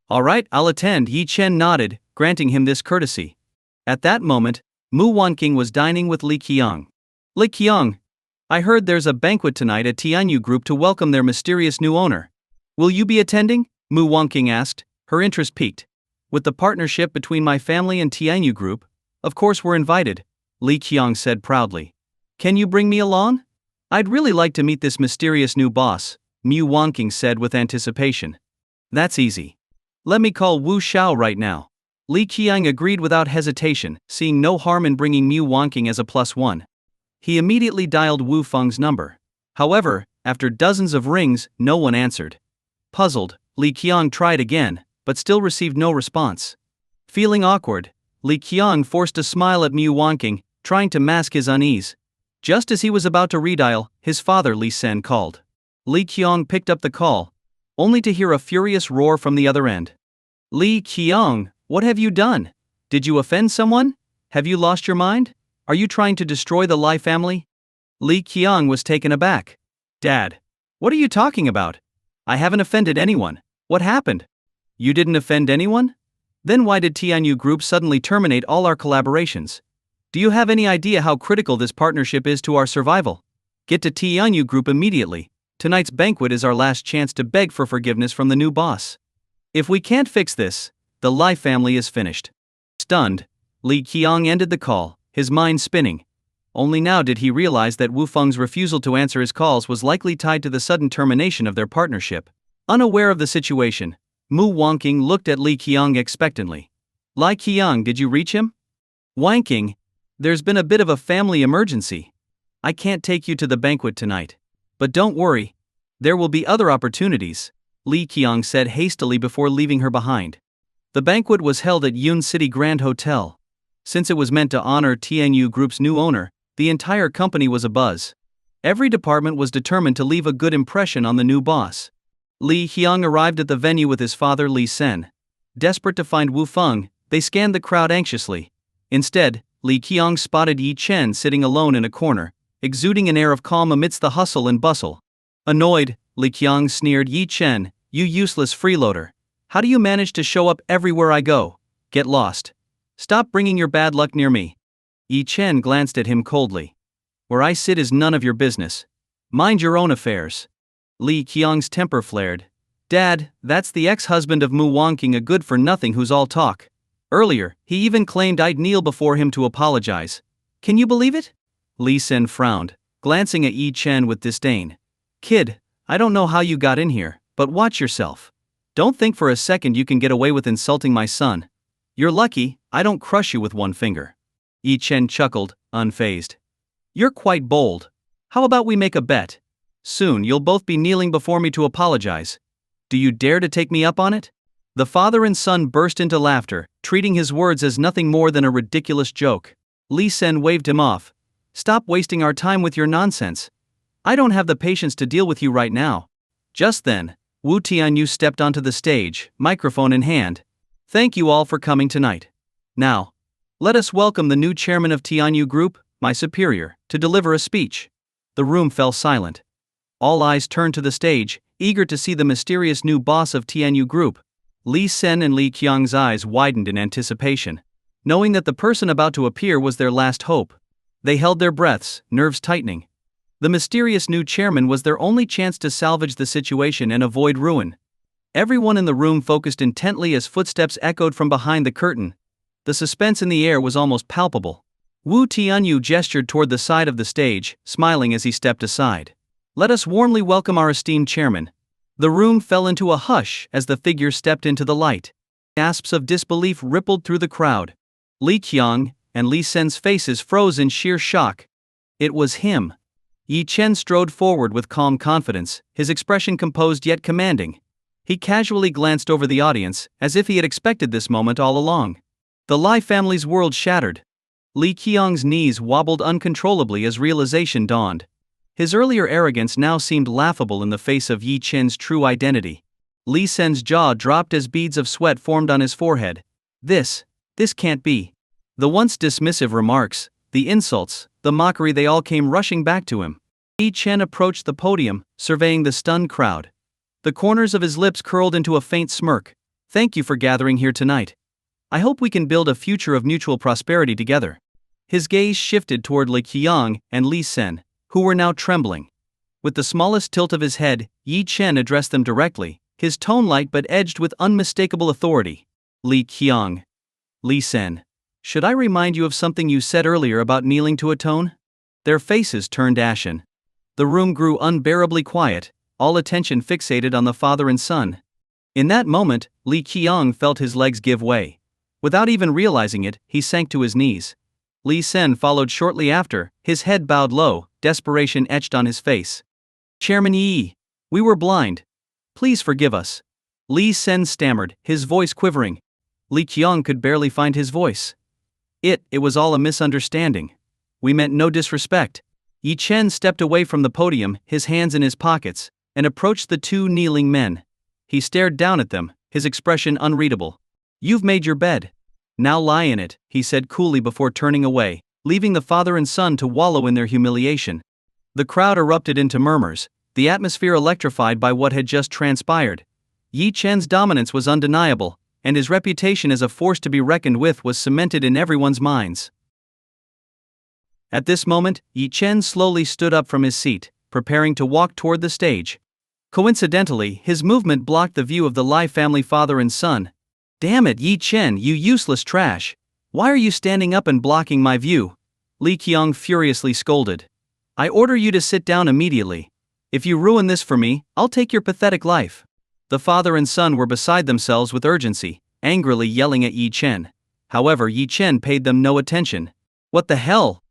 S1: All right, I'll attend, Yi Chen nodded, granting him this courtesy. At that moment, Mu Wanqing was dining with Li Qiang. Li Qiang, I heard there's a banquet tonight at Tianyu Group to welcome their mysterious new owner. Will you be attending? Mu Wanqing asked, her interest piqued. With the partnership between my family and Tianyu Group, of course we're invited, Li Qiang said proudly. Can you bring me along? I'd really like to meet this mysterious new boss, Mu Wanqing said with anticipation. That's easy. Let me call Wu Xiao right now. Li Qiang agreed without hesitation, seeing no harm in bringing Mu Wanqing as a +1. He immediately dialed Wu Feng's number. However, after dozens of rings, no one answered. Puzzled, Li Qiang tried again, but still received no response. Feeling awkward, Li Qiang forced a smile at Mu Wanqing, trying to mask his unease. Just as he was about to redial, his father Li Sen called. Li Qiang picked up the call, only to hear a furious roar from the other end. Li Qiang, what have you done? Did you offend someone? Have you lost your mind? Are you trying to destroy the Lai family? Li Qiang was taken aback. Dad, what are you talking about? I haven't offended anyone. What happened? You didn't offend anyone? Then why did Tianyu Group suddenly terminate all our collaborations? Do you have any idea how critical this partnership is to our survival? Get to Tianyu Group immediately. Tonight's banquet is our last chance to beg for forgiveness from the new boss. If we can't fix this, the Lai family is finished. Stunned, Li Qiang ended the call, his mind spinning. Only now did he realize that Wu Feng's refusal to answer his calls was likely tied to the sudden termination of their partnership. Unaware of the situation, Mu Wangking looked at Li Qiang expectantly. Li Qiang, did you reach him? Wangking, there's been a bit of a family emergency. I can't take you to the banquet tonight. But don't worry. There will be other opportunities, Li Qiang said hastily before leaving her behind. The banquet was held at Yun City Grand Hotel. Since it was meant to honor TNU Group's new owner, the entire company was abuzz. Every department was determined to leave a good impression on the new boss. Li Qiang arrived at the venue with his father Li Sen. Desperate to find Wu Feng, they scanned the crowd anxiously. Instead, Li Qiang spotted Yi Chen sitting alone in a corner, exuding an air of calm amidst the hustle and bustle. Annoyed, Li Qiang sneered, "Yi Chen, you useless freeloader. How do you manage to show up everywhere I go? Get lost. Stop bringing your bad luck near me." Yi Chen glanced at him coldly. "Where I sit is none of your business. Mind your own affairs." Li Qiang's temper flared. "Dad, that's the ex-husband of Mu Wangking, a good-for-nothing who's all talk. Earlier, he even claimed I'd kneel before him to apologize. Can you believe it?" Li Sen frowned, glancing at Yi Chen with disdain. "Kid, I don't know how you got in here, but watch yourself. Don't think for a second you can get away with insulting my son. You're lucky I don't crush you with one finger." Yi Chen chuckled, unfazed. "You're quite bold. How about we make a bet? Soon you'll both be kneeling before me to apologize. Do you dare to take me up on it?" The father and son burst into laughter, treating his words as nothing more than a ridiculous joke. Li Sen waved him off. "Stop wasting our time with your nonsense. I don't have the patience to deal with you right now." Just then, Wu Tianyu stepped onto the stage, microphone in hand. "Thank you all for coming tonight. Now, let us welcome the new chairman of Tianyu Group, my superior, to deliver a speech." The room fell silent. All eyes turned to the stage, eager to see the mysterious new boss of Tianyu Group. Li Sen and Li Qiang's eyes widened in anticipation, knowing that the person about to appear was their last hope. They held their breaths, nerves tightening. The mysterious new chairman was their only chance to salvage the situation and avoid ruin. Everyone in the room focused intently as footsteps echoed from behind the curtain. The suspense in the air was almost palpable. Wu Tianyu gestured toward the side of the stage, smiling as he stepped aside. "Let us warmly welcome our esteemed chairman." The room fell into a hush as the figure stepped into the light. Gasps of disbelief rippled through the crowd. Li Qiang and Li Sen's faces froze in sheer shock. It was him. Yi Chen strode forward with calm confidence, his expression composed yet commanding. He casually glanced over the audience, as if he had expected this moment all along. The Lai family's world shattered. Li Qiang's knees wobbled uncontrollably as realization dawned. His earlier arrogance now seemed laughable in the face of Yi Chen's true identity. Li Sen's jaw dropped as beads of sweat formed on his forehead. This can't be. The once dismissive remarks, the insults, the mockery, they all came rushing back to him. Yi Chen approached the podium, surveying the stunned crowd. The corners of his lips curled into a faint smirk. "Thank you for gathering here tonight. I hope we can build a future of mutual prosperity together." His gaze shifted toward Li Qiang and Li Sen, who were now trembling. With the smallest tilt of his head, Yi Chen addressed them directly, his tone light but edged with unmistakable authority. "Li Qiang. Li Sen. Should I remind you of something you said earlier about kneeling to atone?" Their faces turned ashen. The room grew unbearably quiet, all attention fixated on the father and son. In that moment, Li Qiang felt his legs give way. Without even realizing it, he sank to his knees. Li Sen followed shortly after, his head bowed low, desperation etched on his face. "Chairman Yi, we were blind. Please forgive us." Li Sen stammered, his voice quivering. Li Qiang could barely find his voice. It was all a misunderstanding. We meant no disrespect." Yi Chen stepped away from the podium, his hands in his pockets, and approached the two kneeling men. He stared down at them, his expression unreadable. "You've made your bed. Now lie in it," he said coolly before turning away, leaving the father and son to wallow in their humiliation. The crowd erupted into murmurs, the atmosphere electrified by what had just transpired. Yi Chen's dominance was undeniable, and his reputation as a force to be reckoned with was cemented in everyone's minds. At this moment, Yi Chen slowly stood up from his seat, preparing to walk toward the stage. Coincidentally, his movement blocked the view of the Lai family father and son. "Damn it, Yi Chen, you useless trash! Why are you standing up and blocking my view?" Li Qiang furiously scolded. "I order you to sit down immediately. If you ruin this for me, I'll take your pathetic life." The father and son were beside themselves with urgency, angrily yelling at Yi Chen. However, Yi Chen paid them no attention. What the hell?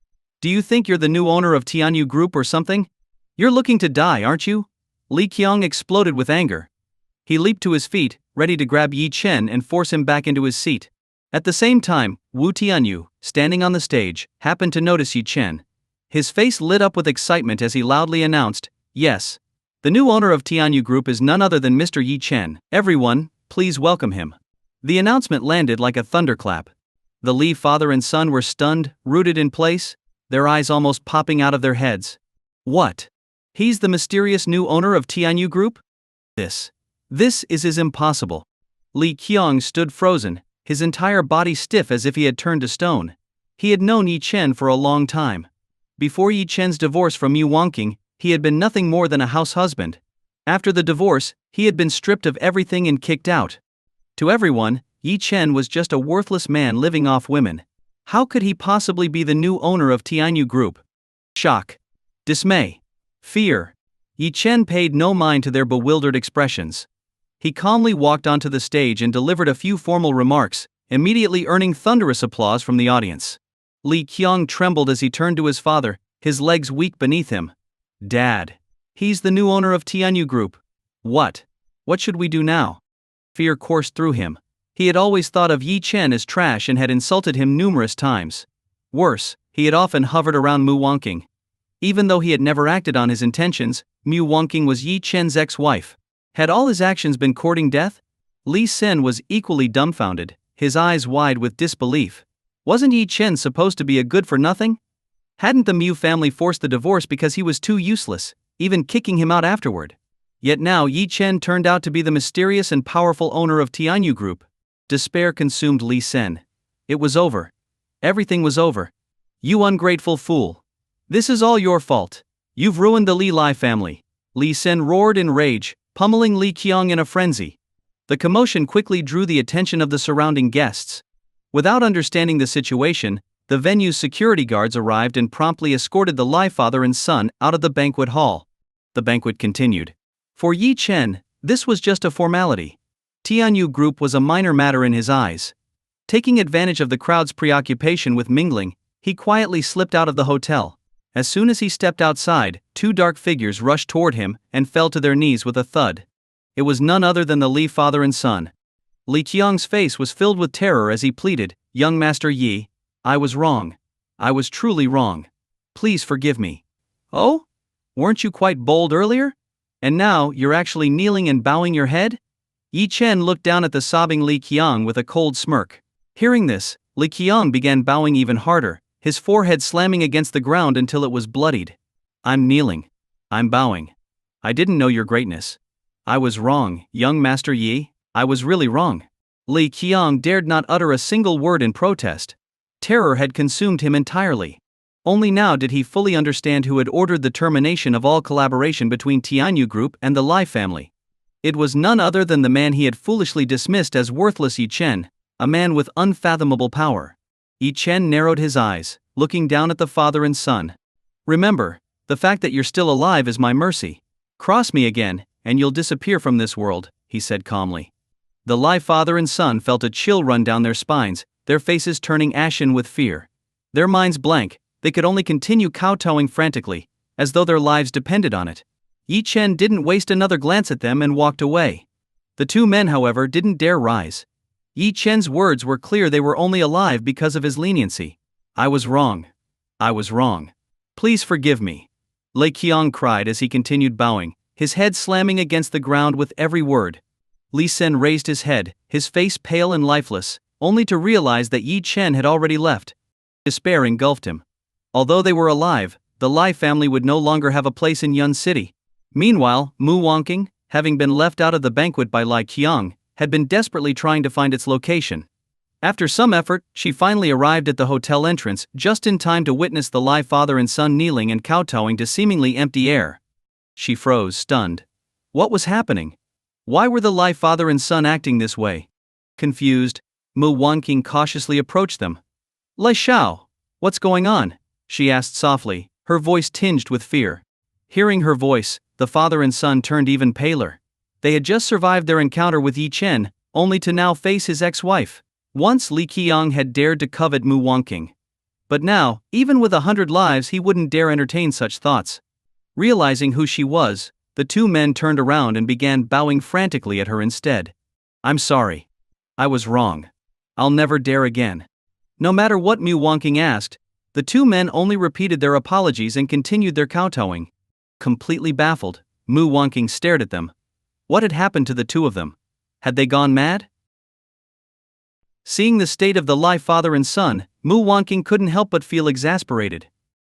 S1: Do you think you're the new owner of Tianyu Group or something? You're looking to die, aren't you? Li Qiang exploded with anger. He leaped to his feet, ready to grab Yi Chen and force him back into his seat. At the same time, Wu Tianyu, standing on the stage, happened to notice Yi Chen. His face lit up with excitement as he loudly announced, "Yes. The new owner of Tianyu Group is none other than Mr. Yi Chen. Everyone, please welcome him." The announcement landed like a thunderclap. The Li father and son were stunned, rooted in place, their eyes almost popping out of their heads. What? He's the mysterious new owner of Tianyu Group? This is impossible. Li Qiang stood frozen, his entire body stiff as if he had turned to stone. He had known Yi Chen for a long time. Before Yi Chen's divorce from Mu Wangqing, he had been nothing more than a house husband. After the divorce, he had been stripped of everything and kicked out. To everyone, Yi Chen was just a worthless man living off women. How could he possibly be the new owner of Tianyu Group? Shock, dismay, fear. Yi Chen paid no mind to their bewildered expressions. He calmly walked onto the stage and delivered a few formal remarks, immediately earning thunderous applause from the audience. Li Qiang trembled as he turned to his father, his legs weak beneath him. "Dad. He's the new owner of Tianyu Group. What should we do now?" Fear coursed through him. He had always thought of Yi Chen as trash and had insulted him numerous times. Worse, he had often hovered around Mu Wangqing. Even though he had never acted on his intentions, Mu Wangqing was Yi Chen's ex-wife. Had all his actions been courting death? Li Sen was equally dumbfounded, his eyes wide with disbelief. Wasn't Yi Chen supposed to be a good-for-nothing? Hadn't the Mu family forced the divorce because he was too useless, even kicking him out afterward? Yet now Yi Chen turned out to be the mysterious and powerful owner of Tianyu Group. Despair consumed Li Sen. It was over. Everything was over. "You ungrateful fool. This is all your fault. You've ruined the Li Lai family." Li Sen roared in rage, pummeling Li Qiang in a frenzy. The commotion quickly drew the attention of the surrounding guests. Without understanding the situation, the venue's security guards arrived and promptly escorted the Lai father and son out of the banquet hall. The banquet continued. For Yi Chen, this was just a formality. Tianyu Group was a minor matter in his eyes. Taking advantage of the crowd's preoccupation with mingling, he quietly slipped out of the hotel. As soon as he stepped outside, two dark figures rushed toward him and fell to their knees with a thud. It was none other than the Li father and son. Li Qiang's face was filled with terror as he pleaded, "Young Master Yi, I was wrong. I was truly wrong. Please forgive me." "Oh? Weren't you quite bold earlier? And now you're actually kneeling and bowing your head?" Yi Chen looked down at the sobbing Li Qiang with a cold smirk. Hearing this, Li Qiang began bowing even harder, his forehead slamming against the ground until it was bloodied. "I'm kneeling. I'm bowing. I didn't know your greatness. I was wrong, young Master Yi. I was really wrong." Li Qiang dared not utter a single word in protest. Terror had consumed him entirely. Only now did he fully understand who had ordered the termination of all collaboration between Tianyu Group and the Lai family. It was none other than the man he had foolishly dismissed as worthless Yi Chen, a man with unfathomable power. Yi Chen narrowed his eyes, looking down at the father and son. "Remember, the fact that you're still alive is my mercy. Cross me again, and you'll disappear from this world," he said calmly. The Lai father and son felt a chill run down their spines, their faces turning ashen with fear. Their minds blank, they could only continue kowtowing frantically, as though their lives depended on it. Yi Chen didn't waste another glance at them and walked away. The two men, however, didn't dare rise. Yi Chen's words were clear, they were only alive because of his leniency. "I was wrong. I was wrong. Please forgive me," Li Qiang cried as he continued bowing, his head slamming against the ground with every word. Li Sen raised his head, his face pale and lifeless, only to realize that Yi Chen had already left. Despair engulfed him. Although they were alive, the Lai family would no longer have a place in Yun City. Meanwhile, Mu Wangqing, having been left out of the banquet by Li Qiang, had been desperately trying to find its location. After some effort, she finally arrived at the hotel entrance just in time to witness the Lai father and son kneeling and kowtowing to seemingly empty air. She froze, stunned. What was happening? Why were the Lai father and son acting this way? Confused, Mu Wangqing cautiously approached them. "Lai Xiao, what's going on?" she asked softly, her voice tinged with fear. Hearing her voice, the father and son turned even paler. They had just survived their encounter with Yi Chen, only to now face his ex-wife. Once Li Qiang had dared to covet Mu Wangqing. But now, even with 100 lives, he wouldn't dare entertain such thoughts. Realizing who she was, the two men turned around and began bowing frantically at her instead. "I'm sorry. I was wrong. I'll never dare again." No matter what Mu Wangqing asked, the two men only repeated their apologies and continued their kowtowing. Completely baffled, Mu Wangqing stared at them. What had happened to the two of them? Had they gone mad? Seeing the state of the Lai father and son, Mu Wangqing couldn't help but feel exasperated.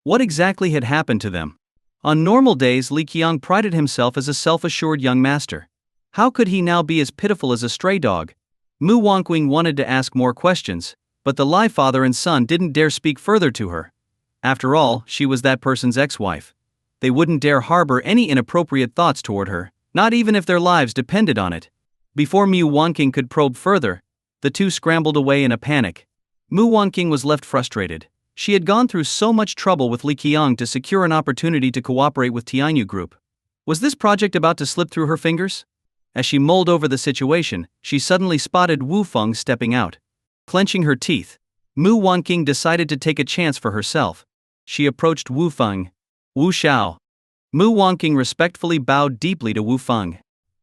S1: What exactly had happened to them? On normal days, Li Qiang prided himself as a self-assured young master. How could he now be as pitiful as a stray dog? Mu Wangqing wanted to ask more questions, but the Lai father and son didn't dare speak further to her. After all, she was that person's ex-wife. They wouldn't dare harbor any inappropriate thoughts toward her, not even if their lives depended on it. Before Mu Wangqing could probe further, the two scrambled away in a panic. Mu Wangqing was left frustrated. She had gone through so much trouble with Li Qiang to secure an opportunity to cooperate with Tianyu Group. Was this project about to slip through her fingers? As she mulled over the situation, she suddenly spotted Wu Feng stepping out. Clenching her teeth, Mu Wangqing decided to take a chance for herself. She approached Wu Feng. "Wu Xiao." Mu Wangqing respectfully bowed deeply to Wu Feng.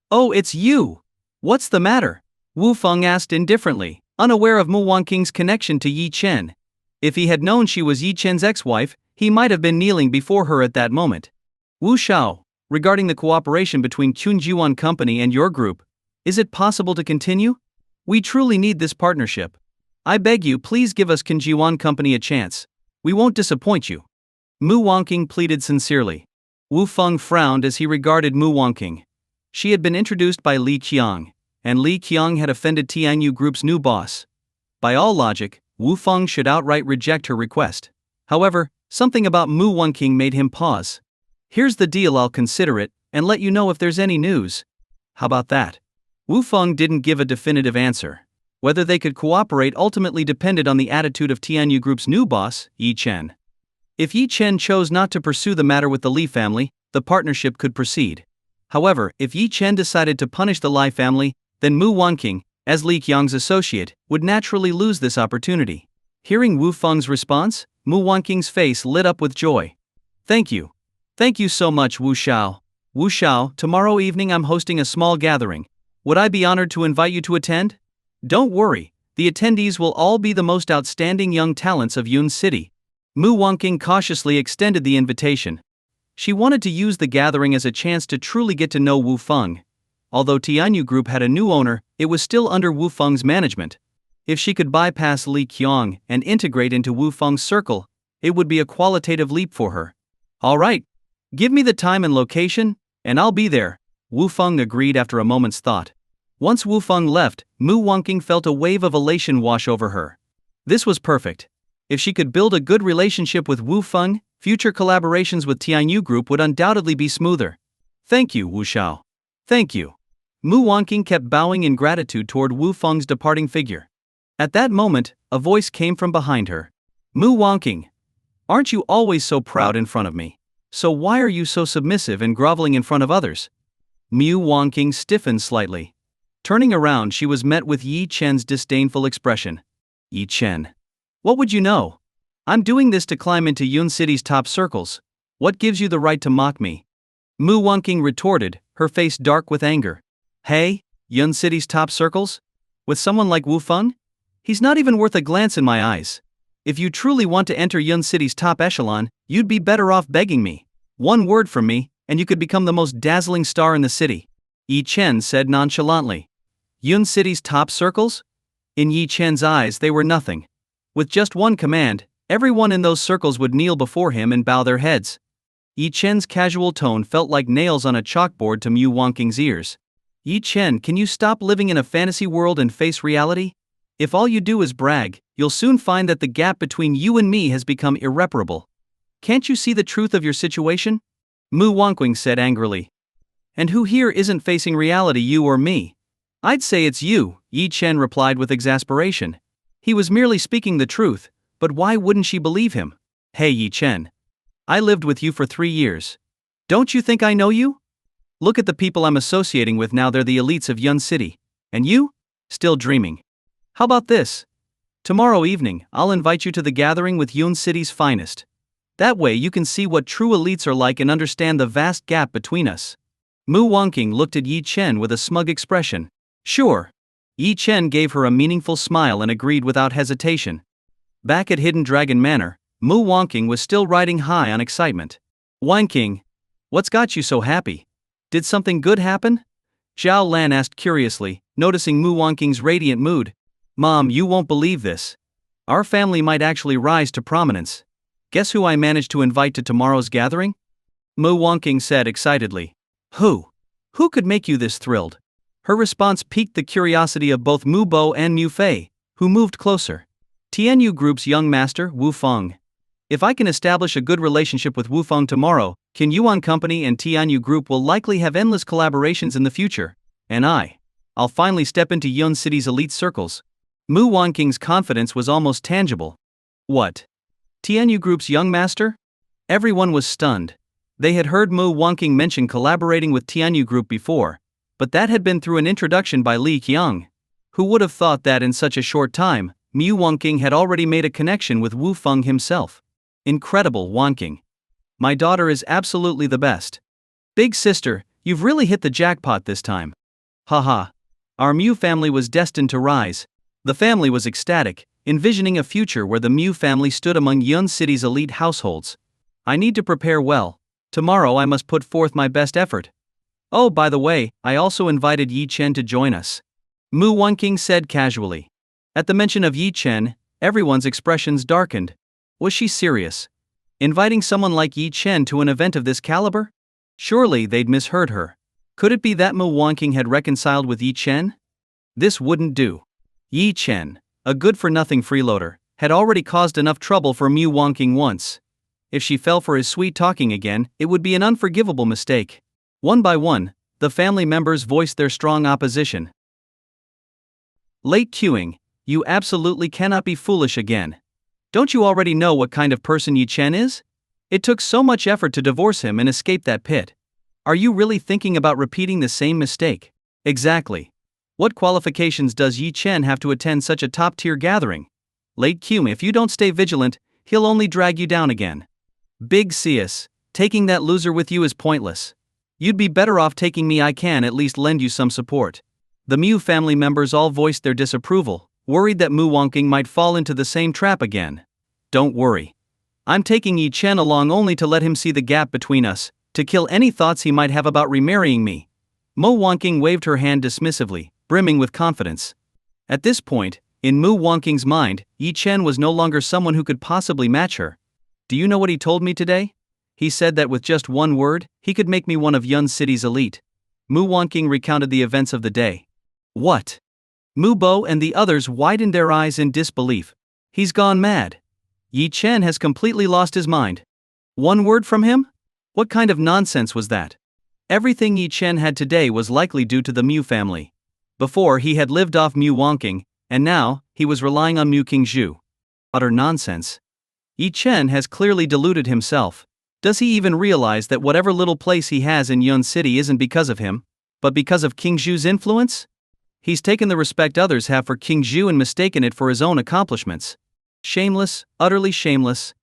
S1: "Oh, it's you! What's the matter?" Wu Feng asked indifferently, unaware of Mu Wangqing's connection to Yi Chen. If he had known she was Yi Chen's ex-wife, he might have been kneeling before her at that moment. "Wu Xiao, regarding the cooperation between Qunjiuan Company and your group, is it possible to continue? We truly need this partnership. I beg you, please give us Qunjiuan Company a chance. We won't disappoint you." Mu Wangqing pleaded sincerely. Wu Feng frowned as he regarded Mu Wangqing. She had been introduced by Li Qiang, and Li Qiang had offended Tianyu Group's new boss. By all logic, Wu Feng should outright reject her request. However, something about Mu Wangqing made him pause. "Here's the deal, I'll consider it, and let you know if there's any news." "How about that?" Wu Feng didn't give a definitive answer. Whether they could cooperate ultimately depended on the attitude of Tianyu Group's new boss, Yi Chen. If Yi Chen chose not to pursue the matter with the Li family, the partnership could proceed. However, if Yi Chen decided to punish the Lai family, then Mu Wangqing, as Li Qiang's associate, would naturally lose this opportunity. Hearing Wu Feng's response, Mu Wangqing's face lit up with joy. "Thank you. Thank you so much, Wu Xiao. Wu Xiao, tomorrow evening I'm hosting a small gathering. Would I be honored to invite you to attend? Don't worry, the attendees will all be the most outstanding young talents of Yun City." Mu Wangqing cautiously extended the invitation. She wanted to use the gathering as a chance to truly get to know Wu Feng. Although Tianyu Group had a new owner, it was still under Wu Feng's management. If she could bypass Li Qiang and integrate into Wu Feng's circle, it would be a qualitative leap for her. "All right. Give me the time and location, and I'll be there," Wu Feng agreed after a moment's thought. Once Wu Feng left, Mu Wangqing felt a wave of elation wash over her. This was perfect. If she could build a good relationship with Wu Feng, future collaborations with Tianyu Group would undoubtedly be smoother. "Thank you, Wu Xiao. Thank you." Mu Wangqing kept bowing in gratitude toward Wu Feng's departing figure. At that moment, a voice came from behind her. "Mu Wangqing, aren't you always so proud in front of me? So why are you so submissive and groveling in front of others?" Mu Wangqing stiffened slightly. Turning around, she was met with Yi Chen's disdainful expression. "Yi Chen. What would you know? I'm doing this to climb into Yun City's top circles. What gives you the right to mock me?" Mu Wangqing retorted, her face dark with anger. "Hey, Yun City's top circles? With someone like Wu Feng? He's not even worth a glance in my eyes. If you truly want to enter Yun City's top echelon, you'd be better off begging me. One word from me, and you could become the most dazzling star in the city," Yi Chen said nonchalantly. Yun City's top circles? In Yi Chen's eyes they were nothing. With just one command, everyone in those circles would kneel before him and bow their heads. Yi Chen's casual tone felt like nails on a chalkboard to Mu Wangqing's ears. "Yi Chen, can you stop living in a fantasy world and face reality? If all you do is brag, you'll soon find that the gap between you and me has become irreparable. Can't you see the truth of your situation?" Mu Wangqing said angrily. "And who here isn't facing reality, you or me?" "I'd say it's you," Yi Chen replied with exasperation. He was merely speaking the truth, but why wouldn't she believe him? "Hey Yi Chen. I lived with you for 3 years. Don't you think I know you?" Look at the people I'm associating with now, they're the elites of Yun City. And you? Still dreaming. How about this? Tomorrow evening, I'll invite you to the gathering with Yun City's finest. That way you can see what true elites are like and understand the vast gap between us. Mu Wangking looked at Yi Chen with a smug expression. Sure. Yi Chen gave her a meaningful smile and agreed without hesitation. Back at Hidden Dragon Manor, Mu Wangking was still riding high on excitement. Wangking, what's got you so happy? Did something good happen? Zhao Lan asked curiously, noticing Mu Wangking's radiant mood. Mom, you won't believe this. Our family might actually rise to prominence. Guess who I managed to invite to tomorrow's gathering? Mu Wangking said excitedly. Who? Who could make you this thrilled? Her response piqued the curiosity of both Mu Bo and Mu Fei, who moved closer. Tianyu Group's young master, Wu Feng. If I can establish a good relationship with Wu Feng tomorrow, Qin Yuan Company and Tianyu Group will likely have endless collaborations in the future, and I'll finally step into Yun City's elite circles. Mu Wangking's confidence was almost tangible. What? Tianyu Group's young master? Everyone was stunned. They had heard Mu Wangking mention collaborating with Tianyu Group before, but that had been through an introduction by Li Qiang. Who would have thought that in such a short time, Mu Wangking had already made a connection with Wu Feng himself? Incredible, Wangking. My daughter is absolutely the best. Big sister, you've really hit the jackpot this time. Haha. Our Mu family was destined to rise. The family was ecstatic, envisioning a future where the Mu family stood among Yun City's elite households. I need to prepare well. Tomorrow I must put forth my best effort. Oh, by the way, I also invited Yi Chen to join us. Mu Wangking said casually. At the mention of Yi Chen, everyone's expressions darkened. Was she serious? Inviting someone like Yi Chen to an event of this caliber? Surely they'd misheard her. Could it be that Mu Wangking had reconciled with Yi Chen? This wouldn't do. Yi Chen, a good-for-nothing freeloader, had already caused enough trouble for Mu Wangking once. If she fell for his sweet-talking again, it would be an unforgivable mistake. One by one, the family members voiced their strong opposition. Late queuing, you absolutely cannot be foolish again. Don't you already know what kind of person Yi Chen is? It took so much effort to divorce him and escape that pit. Are you really thinking about repeating the same mistake? Exactly. What qualifications does Yi Chen have to attend such a top-tier gathering? Late queuing, if you don't stay vigilant, he'll only drag you down again. Big Cius, taking that loser with you is pointless. You'd be better off taking me. I can at least lend you some support. The Mu family members all voiced their disapproval, worried that Mu Wangking might fall into the same trap again. Don't worry. I'm taking Yi Chen along only to let him see the gap between us, to kill any thoughts he might have about remarrying me. Mu Wangking waved her hand dismissively, brimming with confidence. At this point, in Mu Wangking's mind, Yi Chen was no longer someone who could possibly match her. Do you know what he told me today? He said that with just one word, he could make me one of Yun City's elite. Mu Wangking recounted the events of the day. What? Mu Bo and the others widened their eyes in disbelief. He's gone mad. Yi Chen has completely lost his mind. One word from him? What kind of nonsense was that? Everything Yi Chen had today was likely due to the Mu family. Before he had lived off Mu Wangking, and now he was relying on Mu Qingzhu. Utter nonsense. Yi Chen has clearly deluded himself. Does he even realize that whatever little place he has in Yun City isn't because of him, but because of Qingzhu's influence? He's taken the respect others have for Qingzhu and mistaken it for his own accomplishments. Shameless, utterly shameless.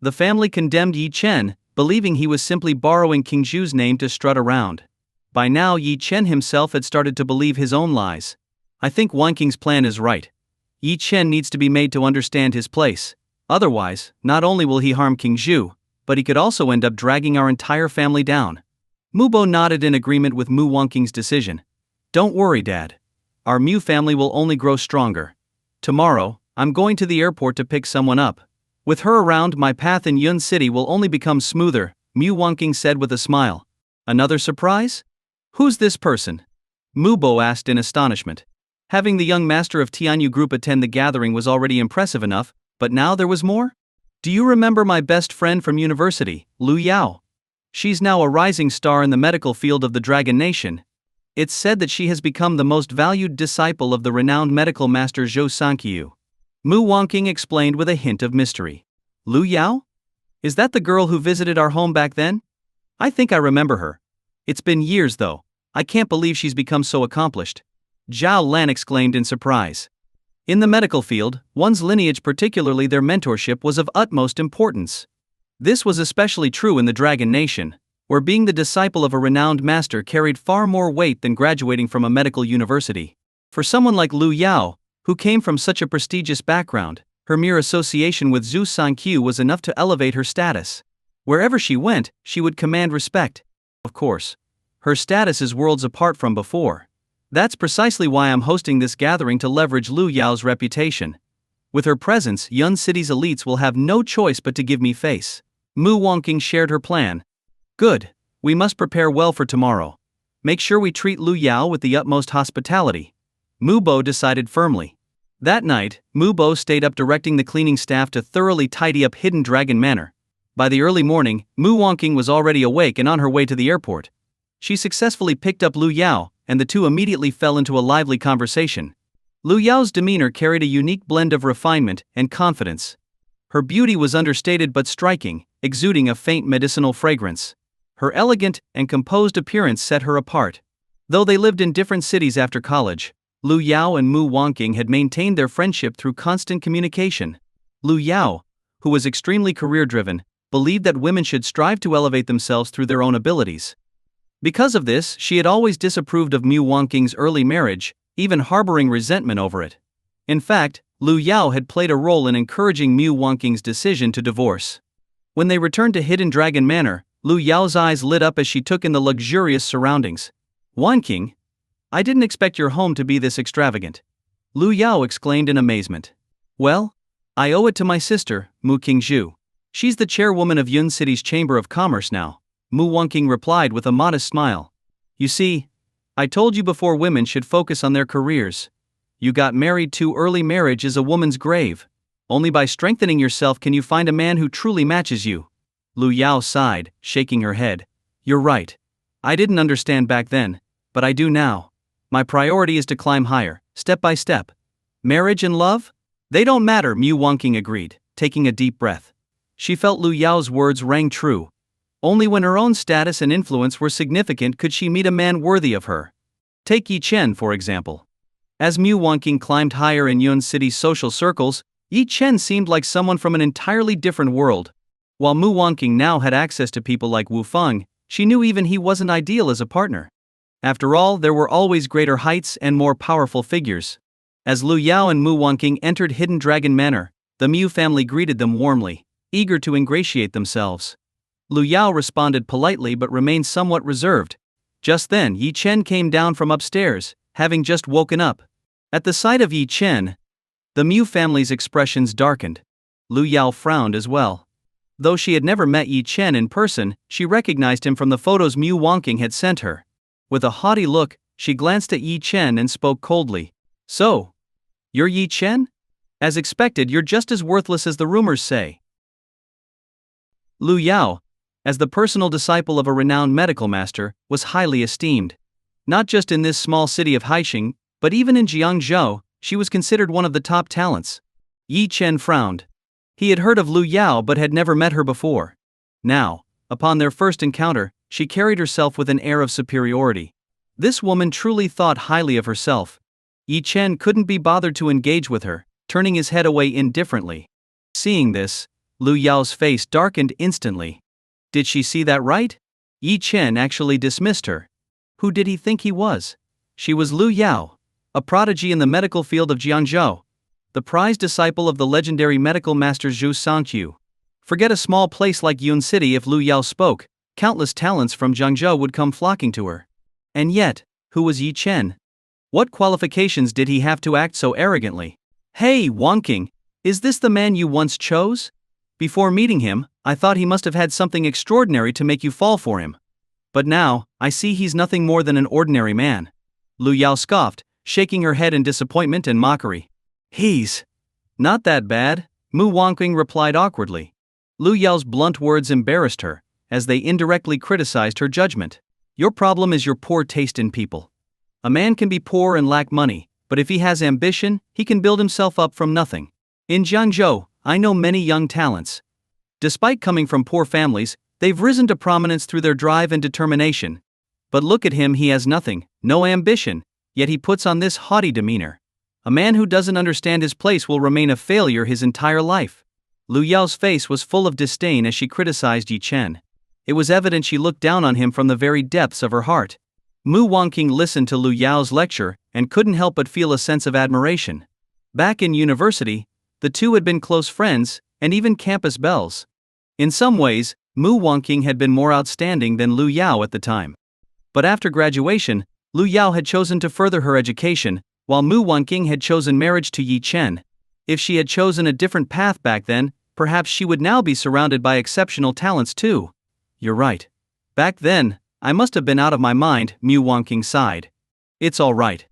S1: The family condemned Yi Chen, believing he was simply borrowing Qingzhu's name to strut around. By now Yi Chen himself had started to believe his own lies. I think Wangking's plan is right. Yi Chen needs to be made to understand his place. Otherwise, not only will he harm Qingzhu, but he could also end up dragging our entire family down. Mu Bo nodded in agreement with Mu Wangking's decision. Don't worry, Dad. Our Mu family will only grow stronger. Tomorrow, I'm going to the airport to pick someone up. With her around, my path in Yun City will only become smoother, Mu Wangking said with a smile. Another surprise? Who's this person? Mu Bo asked in astonishment. Having the young master of Tianyu Group attend the gathering was already impressive enough, but now there was more? Do you remember my best friend from university, Lu Yao? She's now a rising star in the medical field of the Dragon Nation. It's said that she has become the most valued disciple of the renowned medical master Zhou Sankyu. Mu Wangking explained with a hint of mystery. Lu Yao? Is that the girl who visited our home back then? I think I remember her. It's been years though. I can't believe she's become so accomplished. Zhao Lan exclaimed in surprise. In the medical field, one's lineage, particularly their mentorship, was of utmost importance. This was especially true in the Dragon Nation, where being the disciple of a renowned master carried far more weight than graduating from a medical university. For someone like Lu Yao, who came from such a prestigious background, her mere association with Zhu Sanqiu was enough to elevate her status. Wherever she went, she would command respect. Of course, her status is worlds apart from before. That's precisely why I'm hosting this gathering, to leverage Lu Yao's reputation. With her presence, Yun City's elites will have no choice but to give me face. Mu Wangqing shared her plan. Good. We must prepare well for tomorrow. Make sure we treat Lu Yao with the utmost hospitality. Mu Bo decided firmly. That night, Mu Bo stayed up directing the cleaning staff to thoroughly tidy up Hidden Dragon Manor. By the early morning, Mu Wangqing was already awake and on her way to the airport. She successfully picked up Lu Yao, and the two immediately fell into a lively conversation. Lu Yao's demeanor carried a unique blend of refinement and confidence. Her beauty was understated but striking, exuding a faint medicinal fragrance. Her elegant and composed appearance set her apart. Though they lived in different cities after college, Lu Yao and Mu Wangqing had maintained their friendship through constant communication. Lu Yao, who was extremely career-driven, believed that women should strive to elevate themselves through their own abilities. Because of this, she had always disapproved of Mu Wangqing's early marriage, even harboring resentment over it. In fact, Lu Yao had played a role in encouraging Mu Wangqing's decision to divorce. When they returned to Hidden Dragon Manor, Lu Yao's eyes lit up as she took in the luxurious surroundings. Wangqing, I didn't expect your home to be this extravagant. Lu Yao exclaimed in amazement. Well, I owe it to my sister, Mu Qingzhu. She's the chairwoman of Yun City's Chamber of Commerce now. Mu Wangqing replied with a modest smile. You see, I told you before, women should focus on their careers. You got married too early. Marriage is a woman's grave. Only by strengthening yourself can you find a man who truly matches you. Lu Yao sighed, shaking her head. You're right. I didn't understand back then, but I do now. My priority is to climb higher, step by step. Marriage and love? They don't matter, Mu Wangqing agreed, taking a deep breath. She felt Lu Yao's words rang true. Only when her own status and influence were significant could she meet a man worthy of her. Take Yi Chen, for example. As Mu Wangqing climbed higher in Yun City's social circles, Yi Chen seemed like someone from an entirely different world. While Mu Wangqing now had access to people like Wu Feng, she knew even he wasn't ideal as a partner. After all, there were always greater heights and more powerful figures. As Lu Yao and Mu Wangqing entered Hidden Dragon Manor, the Mu family greeted them warmly, eager to ingratiate themselves. Lu Yao responded politely but remained somewhat reserved. Just then, Yi Chen came down from upstairs, having just woken up. At the sight of Yi Chen, the Mu family's expressions darkened. Lu Yao frowned as well. Though she had never met Yi Chen in person, she recognized him from the photos Mu Wangqing had sent her. With a haughty look, she glanced at Yi Chen and spoke coldly. So, you're Yi Chen? As expected, you're just as worthless as the rumors say. Lu Yao, as the personal disciple of a renowned medical master, was highly esteemed. Not just in this small city of Haixing, but even in Jiangzhou, she was considered one of the top talents. Yi Chen frowned. He had heard of Lu Yao but had never met her before. Now, upon their first encounter, she carried herself with an air of superiority. This woman truly thought highly of herself. Yi Chen couldn't be bothered to engage with her, turning his head away indifferently. Seeing this, Lu Yao's face darkened instantly. Did she see that right? Yi Chen actually dismissed her. Who did he think he was? She was Lu Yao, a prodigy in the medical field of Jiangzhou, the prized disciple of the legendary medical master Zhu Sanqiu. Forget a small place like Yun City. If Lu Yao spoke, countless talents from Jiangzhou would come flocking to her. And yet, who was Yi Chen? What qualifications did he have to act so arrogantly? Hey, Wangqing, is this the man you once chose? Before meeting him, I thought he must have had something extraordinary to make you fall for him. But now, I see he's nothing more than an ordinary man. Lu Yao scoffed, shaking her head in disappointment and mockery. He's not that bad, Mu Wangqing replied awkwardly. Lu Yao's blunt words embarrassed her, as they indirectly criticized her judgment. Your problem is your poor taste in people. A man can be poor and lack money, but if he has ambition, he can build himself up from nothing. In Jiangzhou, I know many young talents. Despite coming from poor families, they've risen to prominence through their drive and determination. But look at him, he has nothing, no ambition, yet he puts on this haughty demeanor. A man who doesn't understand his place will remain a failure his entire life. Lu Yao's face was full of disdain as she criticized Yi Chen. It was evident she looked down on him from the very depths of her heart. Mu Wangqing listened to Lu Yao's lecture and couldn't help but feel a sense of admiration. Back in university, the two had been close friends, and even campus belles. In some ways, Mu Wangqing had been more outstanding than Lu Yao at the time. But after graduation, Lu Yao had chosen to further her education, while Mu Wangqing had chosen marriage to Yi Chen. If she had chosen a different path back then, perhaps she would now be surrounded by exceptional talents too. You're right. Back then, I must have been out of my mind, Mu Wangqing sighed. It's all right.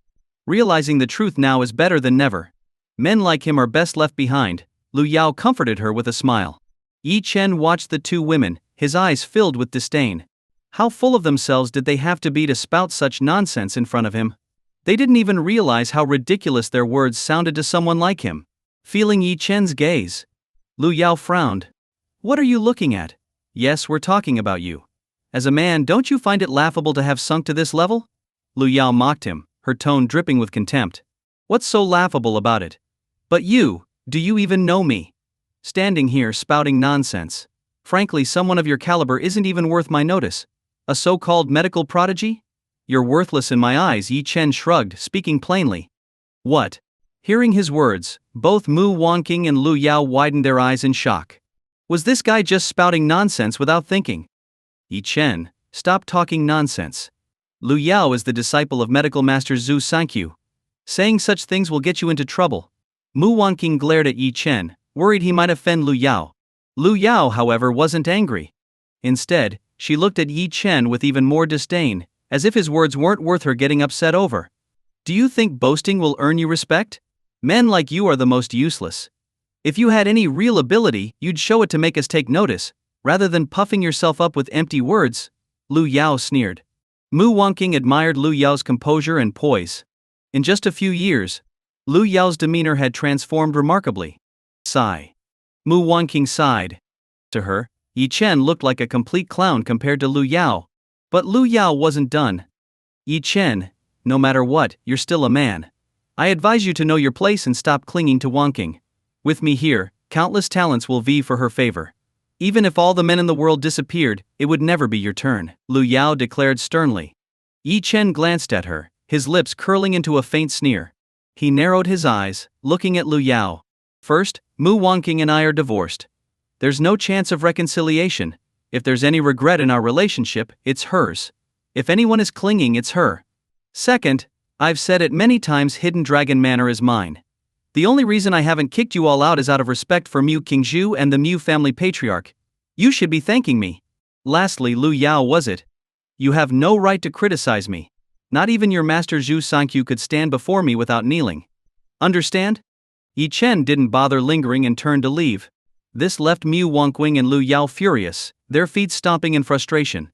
S1: Realizing the truth now is better than never. Men like him are best left behind, Lu Yao comforted her with a smile. Yi Chen watched the two women, his eyes filled with disdain. How full of themselves did they have to be to spout such nonsense in front of him? They didn't even realize how ridiculous their words sounded to someone like him. Feeling Yi Chen's gaze, Lu Yao frowned. What are you looking at? Yes, we're talking about you. As a man, don't you find it laughable to have sunk to this level? Lu Yao mocked him, her tone dripping with contempt. What's so laughable about it? But you, do you even know me? Standing here spouting nonsense. Frankly, someone of your caliber isn't even worth my notice. A so-called medical prodigy? You're worthless in my eyes, Yi Chen shrugged, speaking plainly. What? Hearing his words, both Mu Wangqing and Lu Yao widened their eyes in shock. Was this guy just spouting nonsense without thinking? Yi Chen, stop talking nonsense. Lu Yao is the disciple of medical master Zhu Sanqiu. Saying such things will get you into trouble. Mu Wangqing glared at Yi Chen, worried he might offend Lu Yao. Lu Yao, however, wasn't angry. Instead, she looked at Yi Chen with even more disdain, as if his words weren't worth her getting upset over. Do you think boasting will earn you respect? Men like you are the most useless. If you had any real ability, you'd show it to make us take notice, rather than puffing yourself up with empty words, Lu Yao sneered. Mu Wangqing admired Lu Yao's composure and poise. In just a few years, Lu Yao's demeanor had transformed remarkably. Sigh. Mu Wangqing sighed. To her, Yi Chen looked like a complete clown compared to Lu Yao. But Lu Yao wasn't done. Yi Chen, no matter what, you're still a man. I advise you to know your place and stop clinging to Wangqing. With me here, countless talents will vie for her favor. Even if all the men in the world disappeared, it would never be your turn, Lu Yao declared sternly. Yi Chen glanced at her, his lips curling into a faint sneer. He narrowed his eyes, looking at Lu Yao. First, Mu Wangqing and I are divorced. There's no chance of reconciliation. If there's any regret in our relationship, it's hers. If anyone is clinging, it's her. Second, I've said it many times, Hidden Dragon Manor is mine. The only reason I haven't kicked you all out is out of respect for Mu Qingzhu and the Mu family patriarch. You should be thanking me. Lastly, Lu Yao, was it? You have no right to criticize me. Not even your master Zhu Sanqiu could stand before me without kneeling. Understand? Yi Chen didn't bother lingering and turned to leave. This left Mu Wangqing and Lu Yao furious, their feet stomping in frustration.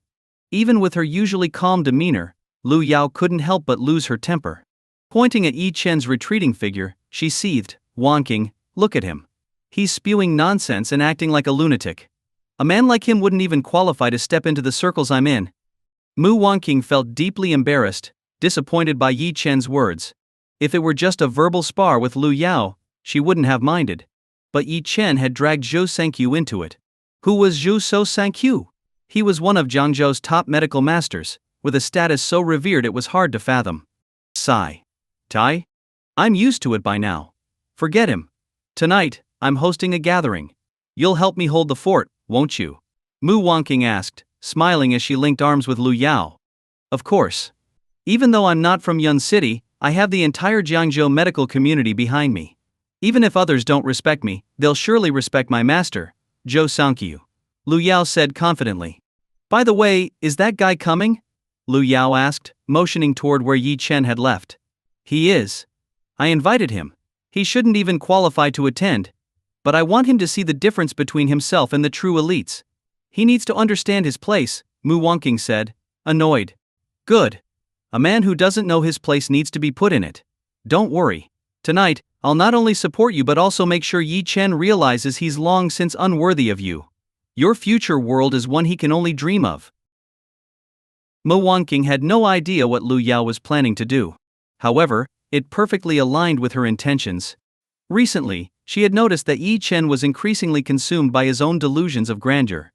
S1: Even with her usually calm demeanor, Lu Yao couldn't help but lose her temper. Pointing at Yi Chen's retreating figure, she seethed, Wangqing, look at him. He's spewing nonsense and acting like a lunatic. A man like him wouldn't even qualify to step into the circles I'm in. Mu Wangqing felt deeply embarrassed, disappointed by Yi Chen's words. If it were just a verbal spar with Lu Yao, she wouldn't have minded. But Yi Chen had dragged Zhou Sanqiu into it. Who was Zhou Sanqiu? He was one of Jiangzhou's top medical masters, with a status so revered it was hard to fathom. Sigh. Tai? I'm used to it by now. Forget him. Tonight, I'm hosting a gathering. You'll help me hold the fort, won't you? Mu Wangqing asked, smiling as she linked arms with Lu Yao. Of course. Even though I'm not from Yun City, I have the entire Jiangzhou medical community behind me. Even if others don't respect me, they'll surely respect my master, Zhou Sanqiu. Lu Yao said confidently. By the way, is that guy coming? Lu Yao asked, motioning toward where Yi Chen had left. He is. I invited him. He shouldn't even qualify to attend. But I want him to see the difference between himself and the true elites. He needs to understand his place, Mu Wangqing said, annoyed. Good. A man who doesn't know his place needs to be put in it. Don't worry. Tonight, I'll not only support you but also make sure Yi Chen realizes he's long since unworthy of you. Your future world is one he can only dream of. Mo Wanqing had no idea what Lu Yao was planning to do. However, it perfectly aligned with her intentions. Recently, she had noticed that Yi Chen was increasingly consumed by his own delusions of grandeur.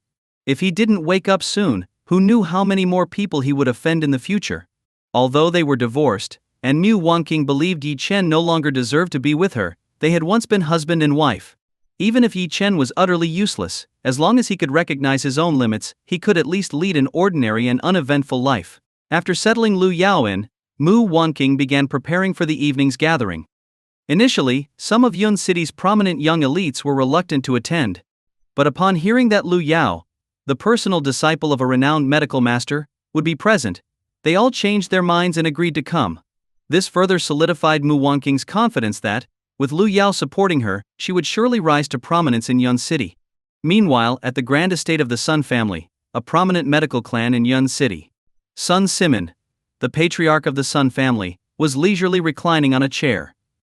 S1: If he didn't wake up soon, who knew how many more people he would offend in the future? Although they were divorced, and Mu Wanqing believed Yi Chen no longer deserved to be with her, they had once been husband and wife. Even if Yi Chen was utterly useless, as long as he could recognize his own limits, he could at least lead an ordinary and uneventful life. After settling Lu Yao in, Mu Wanqing began preparing for the evening's gathering. Initially, some of Yun City's prominent young elites were reluctant to attend. But upon hearing that Lu Yao, the personal disciple of a renowned medical master, would be present, they all changed their minds and agreed to come. This further solidified Mu Wanqing's confidence that, with Lu Yao supporting her, she would surely rise to prominence in Yun City. Meanwhile, at the grand estate of the Sun family, a prominent medical clan in Yun City, Sun Simon, the patriarch of the Sun family, was leisurely reclining on a chair.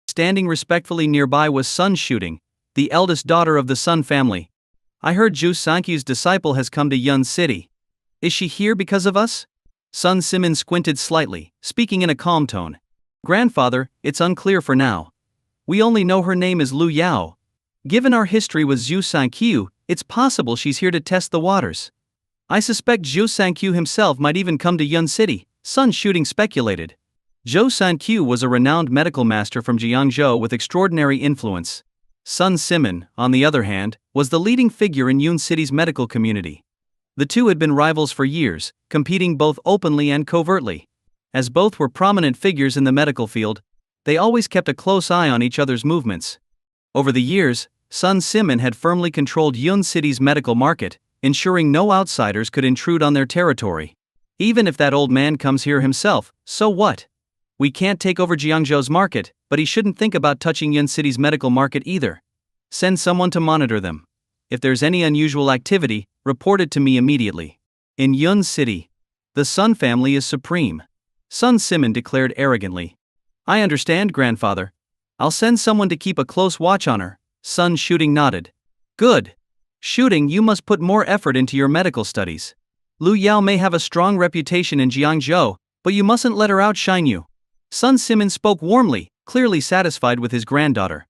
S1: Standing respectfully nearby was Sun Shooting, the eldest daughter of the Sun family. I heard Zhu Sanqiu's disciple has come to Yun City. Is she here because of us? Sun Simon squinted slightly, speaking in a calm tone. Grandfather, it's unclear for now. We only know her name is Lu Yao. Given our history with Zhu Sanqiu, it's possible she's here to test the waters. I suspect Zhu Sanqiu himself might even come to Yun City, Sun Shooting speculated. Zhou Sanqiu was a renowned medical master from Jiangzhou with extraordinary influence. Sun Simon, on the other hand, was the leading figure in Yun City's medical community. The two had been rivals for years, competing both openly and covertly. As both were prominent figures in the medical field, they always kept a close eye on each other's movements. Over the years, Sun Simon had firmly controlled Yun City's medical market, ensuring no outsiders could intrude on their territory. Even if that old man comes here himself, so what? We can't take over Jiangzhou's market, but he shouldn't think about touching Yun City's medical market either. Send someone to monitor them. If there's any unusual activity, report it to me immediately. In Yun City, the Sun family is supreme, Sun Simon declared arrogantly. I understand, grandfather. I'll send someone to keep a close watch on her. Sun Shooting nodded. Good. Shooting, you must put more effort into your medical studies. Lu Yao may have a strong reputation in Jiangzhou, but you mustn't let her outshine you. Sun Simon spoke warmly, clearly satisfied with his granddaughter.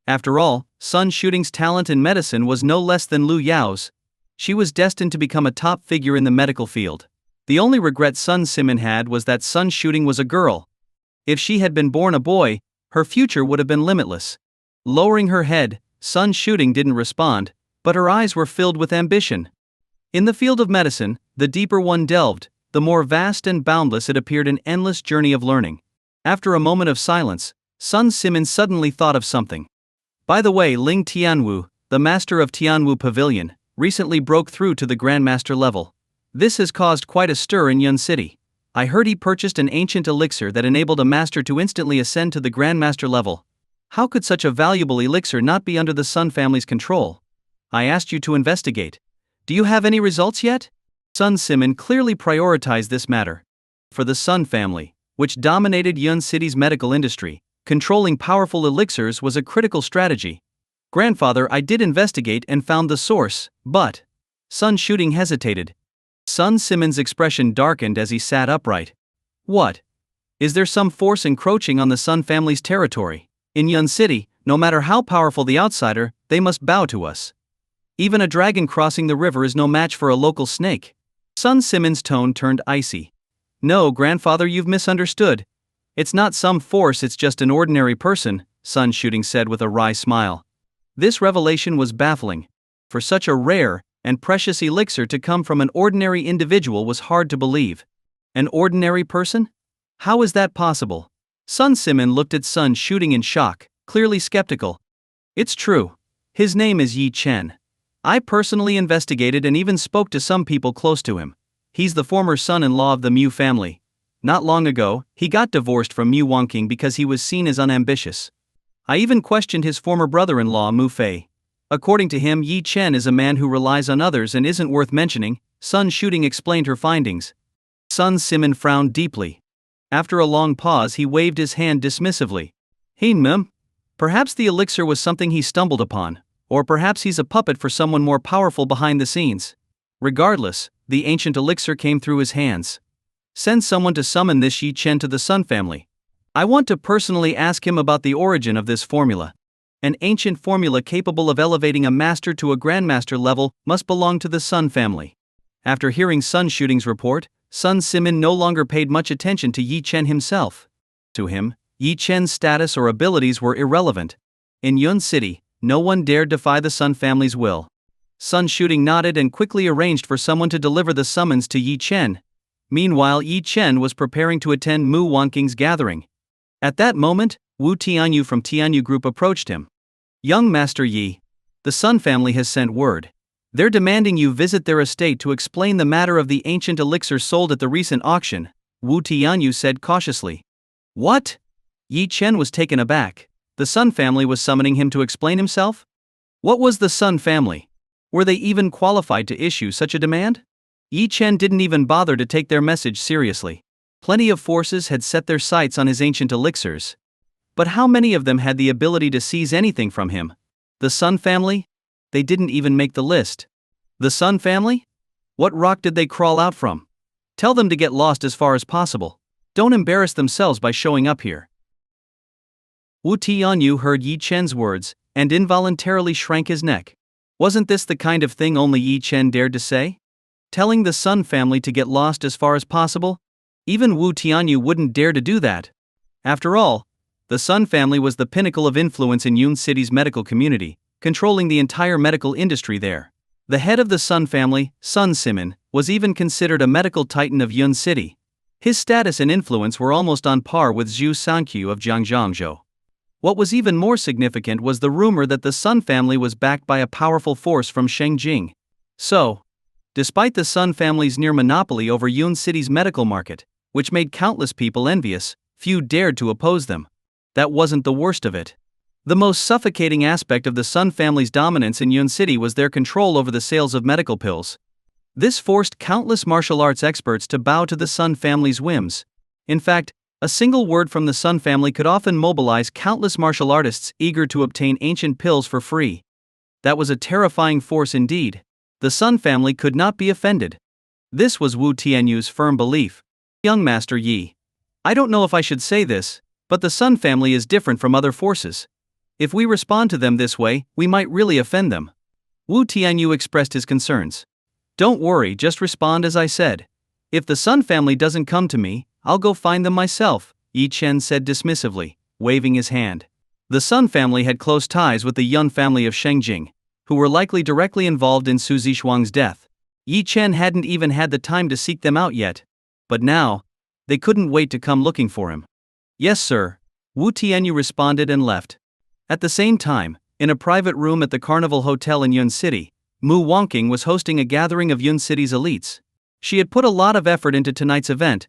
S1: After all, Sun Shooting's talent in medicine was no less than Lu Yao's. She was destined to become a top figure in the medical field. The only regret Sun Simon had was that Sun Shooting was a girl. If she had been born a boy, her future would have been limitless. Lowering her head, Sun Shooting didn't respond, but her eyes were filled with ambition. In the field of medicine, the deeper one delved, the more vast and boundless it appeared, an endless journey of learning. After a moment of silence, Sun Simon suddenly thought of something. By the way, Ling Tianwu, the master of Tianwu Pavilion, recently broke through to the Grandmaster level. This has caused quite a stir in Yun City. I heard he purchased an ancient elixir that enabled a master to instantly ascend to the Grandmaster level. How could such a valuable elixir not be under the Sun family's control? I asked you to investigate. Do you have any results yet? Sun Simon clearly prioritized this matter. For the Sun family, which dominated Yun City's medical industry, controlling powerful elixirs was a critical strategy. Grandfather, I did investigate and found the source, but... Sun Shooting hesitated. Sun Simon's expression darkened as he sat upright. What? Is there some force encroaching on the Sun family's territory? In Yun City, no matter how powerful the outsider, they must bow to us. Even a dragon crossing the river is no match for a local snake. Sun Simon's tone turned icy. No, grandfather, you've misunderstood. It's not some force, it's just an ordinary person, Sun Shooting said with a wry smile. This revelation was baffling. For such a rare and precious elixir to come from an ordinary individual was hard to believe. An ordinary person? How is that possible? Sun Simon looked at Sun Shooting in shock, clearly skeptical. It's true. His name is Yi Chen. I personally investigated and even spoke to some people close to him. He's the former son-in-law of the Mu family. Not long ago, he got divorced from Mu Wanqing because he was seen as unambitious. I even questioned his former brother-in-law Mu Fei. According to him, Yi Chen is a man who relies on others and isn't worth mentioning. Sun Shooting explained her findings. Sun Simon frowned deeply. After a long pause, he waved his hand dismissively. Hey Mim. Perhaps the elixir was something he stumbled upon, or perhaps he's a puppet for someone more powerful behind the scenes. Regardless, the ancient elixir came through his hands. Send someone to summon this Yi Chen to the Sun family. I want to personally ask him about the origin of this formula. An ancient formula capable of elevating a master to a grandmaster level must belong to the Sun family. After hearing Sun Shooting's report, Sun Simin no longer paid much attention to Yi Chen himself. To him, Yi Chen's status or abilities were irrelevant. In Yun City, no one dared defy the Sun family's will. Sun Shooting nodded and quickly arranged for someone to deliver the summons to Yi Chen. Meanwhile, Yi Chen was preparing to attend Mu Wanking's gathering. At that moment, Wu Tianyu from Tianyu Group approached him. Young Master Yi, the Sun family has sent word. They're demanding you visit their estate to explain the matter of the ancient elixir sold at the recent auction, Wu Tianyu said cautiously. What? Yi Chen was taken aback. The Sun family was summoning him to explain himself? What was the Sun family? Were they even qualified to issue such a demand? Yi Chen didn't even bother to take their message seriously. Plenty of forces had set their sights on his ancient elixirs. But how many of them had the ability to seize anything from him? The Sun family? They didn't even make the list. The Sun family? What rock did they crawl out from? Tell them to get lost as far as possible. Don't embarrass themselves by showing up here. Wu Tianyu heard Yi Chen's words, and involuntarily shrank his neck. Wasn't this the kind of thing only Yi Chen dared to say? Telling the Sun family to get lost as far as possible? Even Wu Tianyu wouldn't dare to do that. After all, the Sun family was the pinnacle of influence in Yun City's medical community, controlling the entire medical industry there. The head of the Sun family, Sun Simin, was even considered a medical titan of Yun City. His status and influence were almost on par with Zhu Sankyu of Jiangzhou. What was even more significant was the rumor that the Sun family was backed by a powerful force from Shengjing. So, despite the Sun family's near monopoly over Yun City's medical market, which made countless people envious, few dared to oppose them. That wasn't the worst of it. The most suffocating aspect of the Sun family's dominance in Yun City was their control over the sales of medical pills. This forced countless martial arts experts to bow to the Sun family's whims. In fact, a single word from the Sun family could often mobilize countless martial artists eager to obtain ancient pills for free. That was a terrifying force indeed. The Sun family could not be offended. This was Wu Tianyu's firm belief. Young Master Yi, I don't know if I should say this, but the Sun family is different from other forces. If we respond to them this way, we might really offend them. Wu Tianyu expressed his concerns. Don't worry, just respond as I said. If the Sun family doesn't come to me, I'll go find them myself, Yi Chen said dismissively, waving his hand. The Sun family had close ties with the Yun family of Shengjing, who were likely directly involved in Su Zixuang's death. Yi Chen hadn't even had the time to seek them out yet. But now, they couldn't wait to come looking for him. Yes, sir, Wu Tianyu responded and left. At the same time, in a private room at the Carnival Hotel in Yun City, Mu Wanking was hosting a gathering of Yun City's elites. She had put a lot of effort into tonight's event.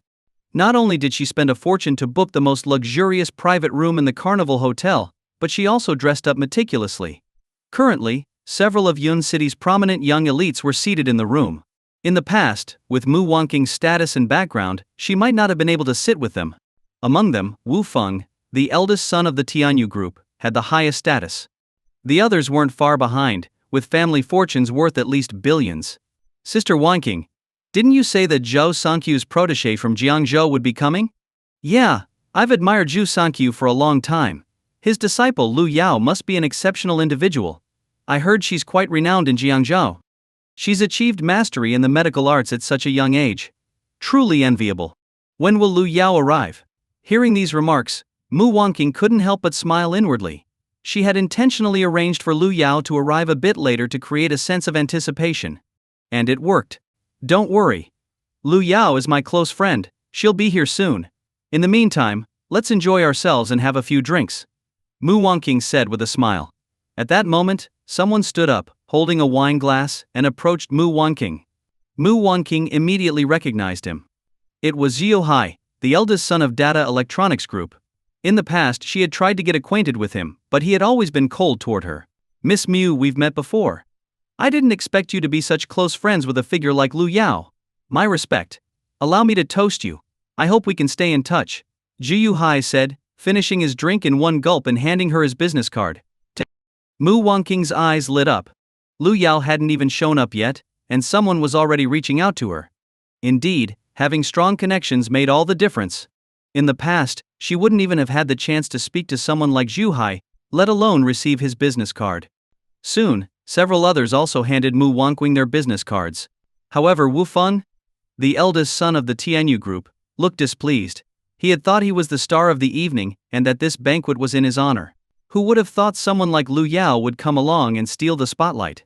S1: Not only did she spend a fortune to book the most luxurious private room in the Carnival Hotel, but she also dressed up meticulously. Currently, several of Yun City's prominent young elites were seated in the room. In the past, with Mu Wanking's status and background, she might not have been able to sit with them. Among them, Wu Feng, the eldest son of the Tianyu Group, had the highest status. The others weren't far behind, with family fortunes worth at least billions. Sister Wanking, didn't you say that Zhou Sankyu's protege from Jiangzhou would be coming? Yeah, I've admired Zhu Sankyu for a long time. His disciple Lu Yao must be an exceptional individual. I heard she's quite renowned in Jiangzhou. She's achieved mastery in the medical arts at such a young age. Truly enviable. When will Lu Yao arrive? Hearing these remarks, Mu Wanking couldn't help but smile inwardly. She had intentionally arranged for Lu Yao to arrive a bit later to create a sense of anticipation. And it worked. Don't worry. Lu Yao is my close friend, she'll be here soon. In the meantime, let's enjoy ourselves and have a few drinks. Mu Wanking said with a smile. At that moment, someone stood up, holding a wine glass, and approached Mu Wanking. Mu Wanking immediately recognized him. It was Zhou Hai, the eldest son of Data Electronics Group. In the past, she had tried to get acquainted with him, but he had always been cold toward her. Miss Mu, we've met before. I didn't expect you to be such close friends with a figure like Lu Yao. My respect. Allow me to toast you. I hope we can stay in touch, Zhou Hai said, finishing his drink in one gulp and handing her his business card. Mu Wanking's eyes lit up. Lu Yao hadn't even shown up yet, and someone was already reaching out to her. Indeed, having strong connections made all the difference. In the past, she wouldn't even have had the chance to speak to someone like Zhu Hai, let alone receive his business card. Soon, several others also handed Mu Wangqing their business cards. However, Wu Feng, the eldest son of the Tianyu group, looked displeased. He had thought he was the star of the evening and that this banquet was in his honor. Who would have thought someone like Lu Yao would come along and steal the spotlight?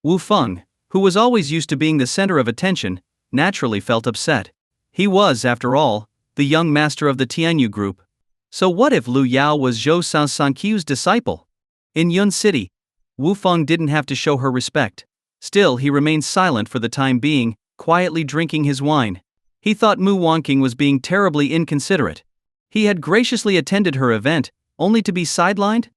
S1: Wu Feng, who was always used to being the center of attention, naturally felt upset. He was, after all, the young master of the Tianyu group. So what if Lu Yao was Zhou Sanqiu's disciple? In Yun City, Wu Feng didn't have to show her respect. Still, he remained silent for the time being, quietly drinking his wine. He thought Mu Wangqing was being terribly inconsiderate. He had graciously attended her event, only to be sidelined?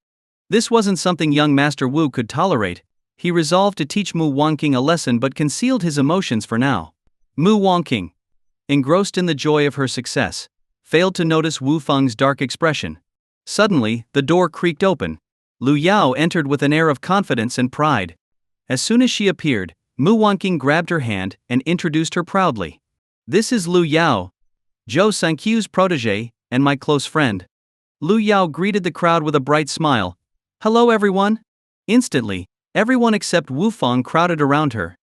S1: This wasn't something young Master Wu could tolerate. He resolved to teach Mu Wangqing a lesson but concealed his emotions for now. Mu Wangqing, engrossed in the joy of her success, failed to notice Wu Feng's dark expression. Suddenly, the door creaked open. Lu Yao entered with an air of confidence and pride. As soon as she appeared, Mu Wangqing grabbed her hand and introduced her proudly. "This is Lu Yao, Zhou Sanqiu's protege, and my close friend." Lu Yao greeted the crowd with a bright smile. "Hello everyone." Instantly, everyone except Wu Feng crowded around her.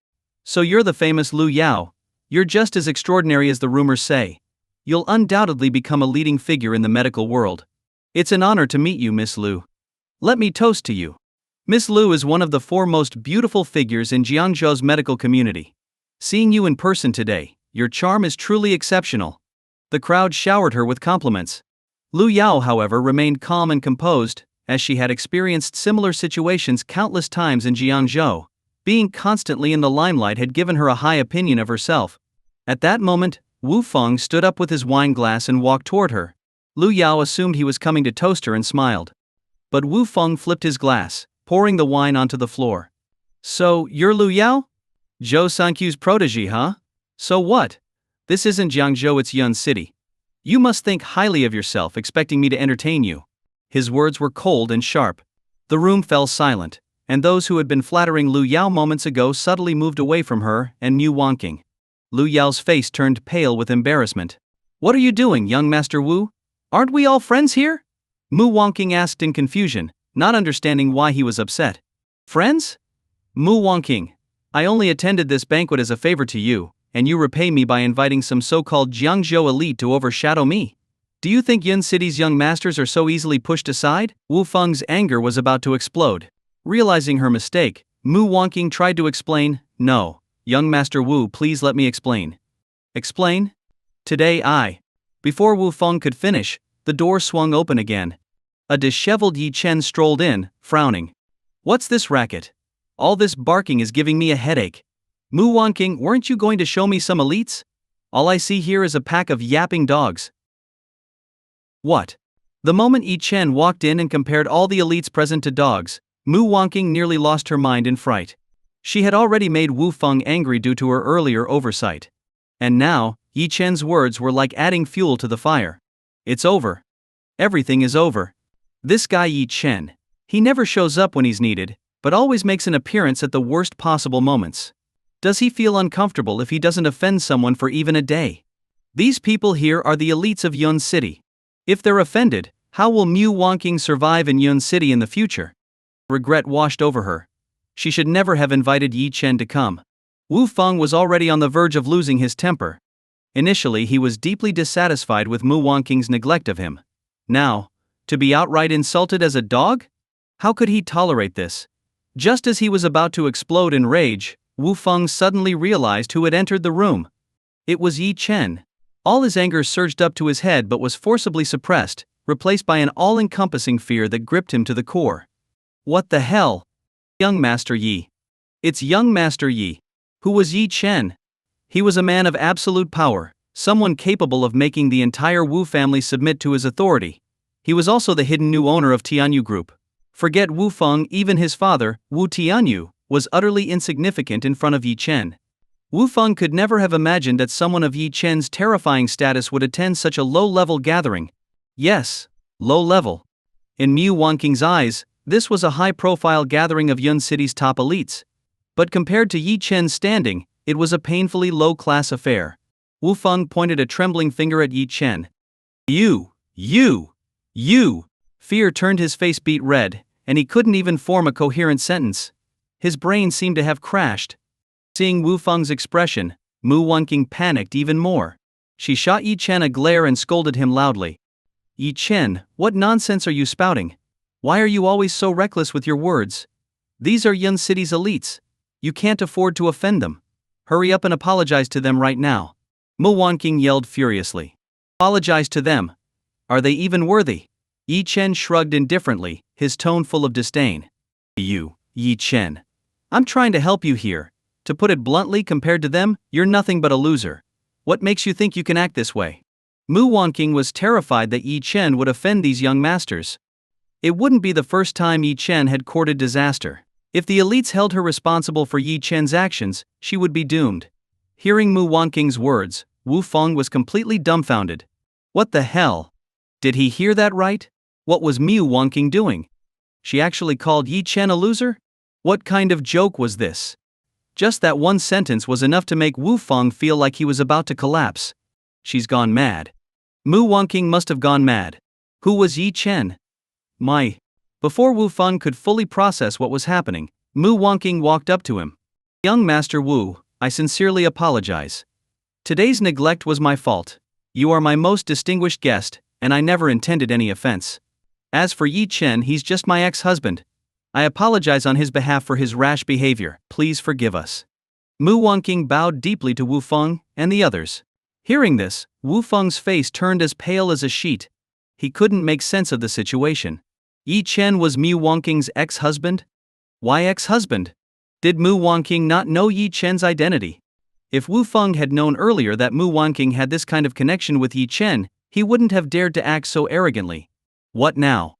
S1: "So you're the famous Lu Yao. You're just as extraordinary as the rumors say. You'll undoubtedly become a leading figure in the medical world. It's an honor to meet you, Miss Lu. Let me toast to you." Miss Lu is one of the foremost beautiful figures in Jiangzhou's medical community. Seeing you in person today, your charm is truly exceptional. The crowd showered her with compliments. Lu Yao, however, remained calm and composed, as she had experienced similar situations countless times in Jiangzhou. Being constantly in the limelight had given her a high opinion of herself. At that moment, Wu Feng stood up with his wine glass and walked toward her. Lu Yao assumed he was coming to toast her and smiled. But Wu Feng flipped his glass, pouring the wine onto the floor. "So, you're Lu Yao? Zhou Sanqiu's protege, huh? So what? This isn't Jiangzhou, it's Yun City. You must think highly of yourself expecting me to entertain you." His words were cold and sharp. The room fell silent, and those who had been flattering Lu Yao moments ago subtly moved away from her and Mu Wangqing. Lu Yao's face turned pale with embarrassment. "What are you doing, young Master Wu? Aren't we all friends here?" Mu Wangqing asked in confusion, not understanding why he was upset. "Friends? Mu Wangqing, I only attended this banquet as a favor to you, and you repay me by inviting some so-called Jiangzhou elite to overshadow me. Do you think Yun City's young masters are so easily pushed aside?" Wu Feng's anger was about to explode. Realizing her mistake, Mu Wangqing tried to explain. "No, young Master Wu, please let me explain." "Explain?" Today. Before Wu Feng could finish, the door swung open again. A disheveled Yi Chen strolled in, frowning. "What's this racket? All this barking is giving me a headache. Mu Wangqing, weren't you going to show me some elites? All I see here is a pack of yapping dogs." "What?" The moment Yi Chen walked in and compared all the elites present to dogs, Mu Wangqing nearly lost her mind in fright. She had already made Wu Feng angry due to her earlier oversight. And now, Yi Chen's words were like adding fuel to the fire. "It's over. Everything is over. This guy Yi Chen. He never shows up when he's needed, but always makes an appearance at the worst possible moments. Does he feel uncomfortable if he doesn't offend someone for even a day? These people here are the elites of Yun City. If they're offended, how will Mu Wangqing survive in Yun City in the future?" Regret washed over her. She should never have invited Yi Chen to come. Wu Feng was already on the verge of losing his temper. Initially, he was deeply dissatisfied with Mu Wangqing's neglect of him. Now, to be outright insulted as a dog? How could he tolerate this? Just as he was about to explode in rage, Wu Feng suddenly realized who had entered the room. It was Yi Chen. All his anger surged up to his head but was forcibly suppressed, replaced by an all-encompassing fear that gripped him to the core. What the hell? Young Master Yi. It's young Master Yi. Who was Yi Chen? He was a man of absolute power, someone capable of making the entire Wu family submit to his authority. He was also the hidden new owner of Tianyu Group. Forget Wu Feng, even his father, Wu Tianyu, was utterly insignificant in front of Yi Chen. Wu Feng could never have imagined that someone of Yi Chen's terrifying status would attend such a low-level gathering. Yes, low-level. In Mu Wangqing's eyes, this was a high-profile gathering of Yun City's top elites. But compared to Yi Chen's standing, it was a painfully low-class affair. Wu Feng pointed a trembling finger at Yi Chen. You! Fear turned his face beet red, and he couldn't even form a coherent sentence. His brain seemed to have crashed. Seeing Wu Feng's expression, Mu Wanqing panicked even more. She shot Yi Chen a glare and scolded him loudly. Yi Chen, what nonsense are you spouting? Why are you always so reckless with your words? These are Yun City's elites. You can't afford to offend them. Hurry up and apologize to them right now. Mu Wanqing yelled furiously. Apologize to them? Are they even worthy? Yi Chen shrugged indifferently, his tone full of disdain. You, Yi Chen. I'm trying to help you here. To put it bluntly, compared to them, you're nothing but a loser. What makes you think you can act this way? Mu Wanqing was terrified that Yi Chen would offend these young masters. It wouldn't be the first time Yi Chen had courted disaster. If the elites held her responsible for Yi Chen's actions, she would be doomed. Hearing Mu Wanqing's words, Wu Feng was completely dumbfounded. What the hell? Did he hear that right? What was Mu Wanqing doing? She actually called Yi Chen a loser? What kind of joke was this? Just that one sentence was enough to make Wu Feng feel like he was about to collapse. She's gone mad. Mu Wanqing must have gone mad. Who was Yi Chen? Before Wu Feng could fully process what was happening, Mu Wanqing walked up to him. Young Master Wu, I sincerely apologize. Today's neglect was my fault. You are my most distinguished guest, and I never intended any offense. As for Yi Chen, he's just my ex-husband. I apologize on his behalf for his rash behavior. Please forgive us. Mu Wanqing bowed deeply to Wu Feng and the others. Hearing this, Wu Feng's face turned as pale as a sheet. He couldn't make sense of the situation. Yi Chen was Mu Wanqing's ex-husband? Why ex-husband? Did Mu Wanqing not know Yi Chen's identity? If Wu Feng had known earlier that Mu Wanqing had this kind of connection with Yi Chen, he wouldn't have dared to act so arrogantly. What now?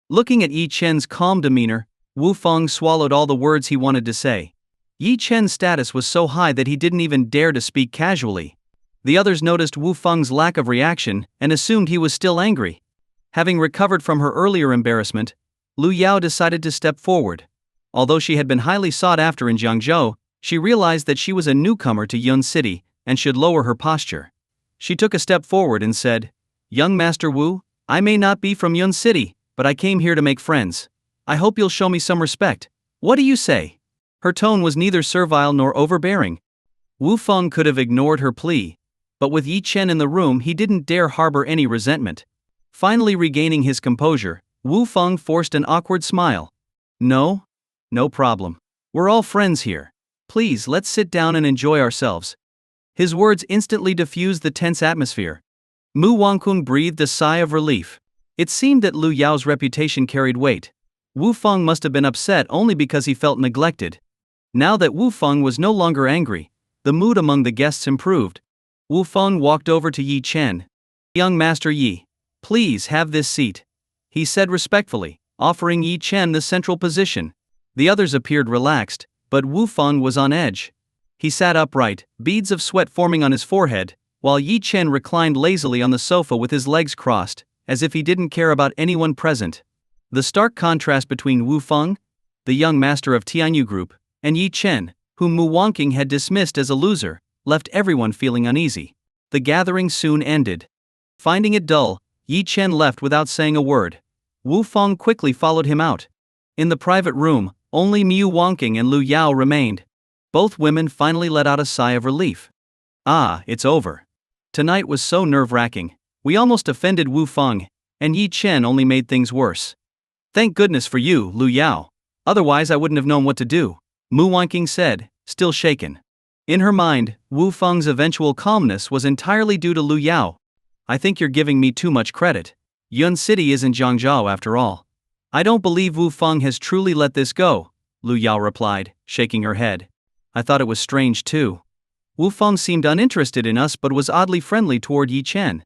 S1: Looking at Yi Chen's calm demeanor, Wu Feng swallowed all the words he wanted to say. Yi Chen's status was so high that he didn't even dare to speak casually. The others noticed Wu Feng's lack of reaction and assumed he was still angry. Having recovered from her earlier embarrassment, Lu Yao decided to step forward. Although she had been highly sought after in Jiangzhou, she realized that she was a newcomer to Yun City and should lower her posture. She took a step forward and said, Young Master Wu, I may not be from Yun City, but I came here to make friends. I hope you'll show me some respect. What do you say? Her tone was neither servile nor overbearing. Wu Feng could have ignored her plea, but with Yi Chen in the room he didn't dare harbor any resentment. Finally regaining his composure, Wu Feng forced an awkward smile. No problem. We're all friends here. Please, let's sit down and enjoy ourselves. His words instantly diffused the tense atmosphere. Mu Wanqing breathed a sigh of relief. It seemed that Lu Yao's reputation carried weight. Wu Feng must have been upset only because he felt neglected. Now that Wu Feng was no longer angry, the mood among the guests improved. Wu Feng walked over to Yi Chen. Young Master Yi, please have this seat, he said respectfully, offering Yi Chen the central position. The others appeared relaxed, but Wu Feng was on edge. He sat upright, beads of sweat forming on his forehead, while Yi Chen reclined lazily on the sofa with his legs crossed, as if he didn't care about anyone present. The stark contrast between Wu Feng, the young master of Tianyu Group, and Yi Chen, whom Mu Wanqing had dismissed as a loser, left everyone feeling uneasy. The gathering soon ended. Finding it dull, Yi Chen left without saying a word. Wu Feng quickly followed him out. In the private room, only Mu Wanqing and Lu Yao remained. Both women finally let out a sigh of relief. It's over. Tonight was so nerve-wracking. We almost offended Wu Feng, and Yi Chen only made things worse. Thank goodness for you, Lu Yao. Otherwise I wouldn't have known what to do, Mu Wanqing said, still shaken. In her mind, Wu Feng's eventual calmness was entirely due to Lu Yao. I think you're giving me too much credit. Yun City isn't Jiangzhou after all. I don't believe Wu Feng has truly let this go, Lu Yao replied, shaking her head. I thought it was strange too. Wu Feng seemed uninterested in us but was oddly friendly toward Yi Chen.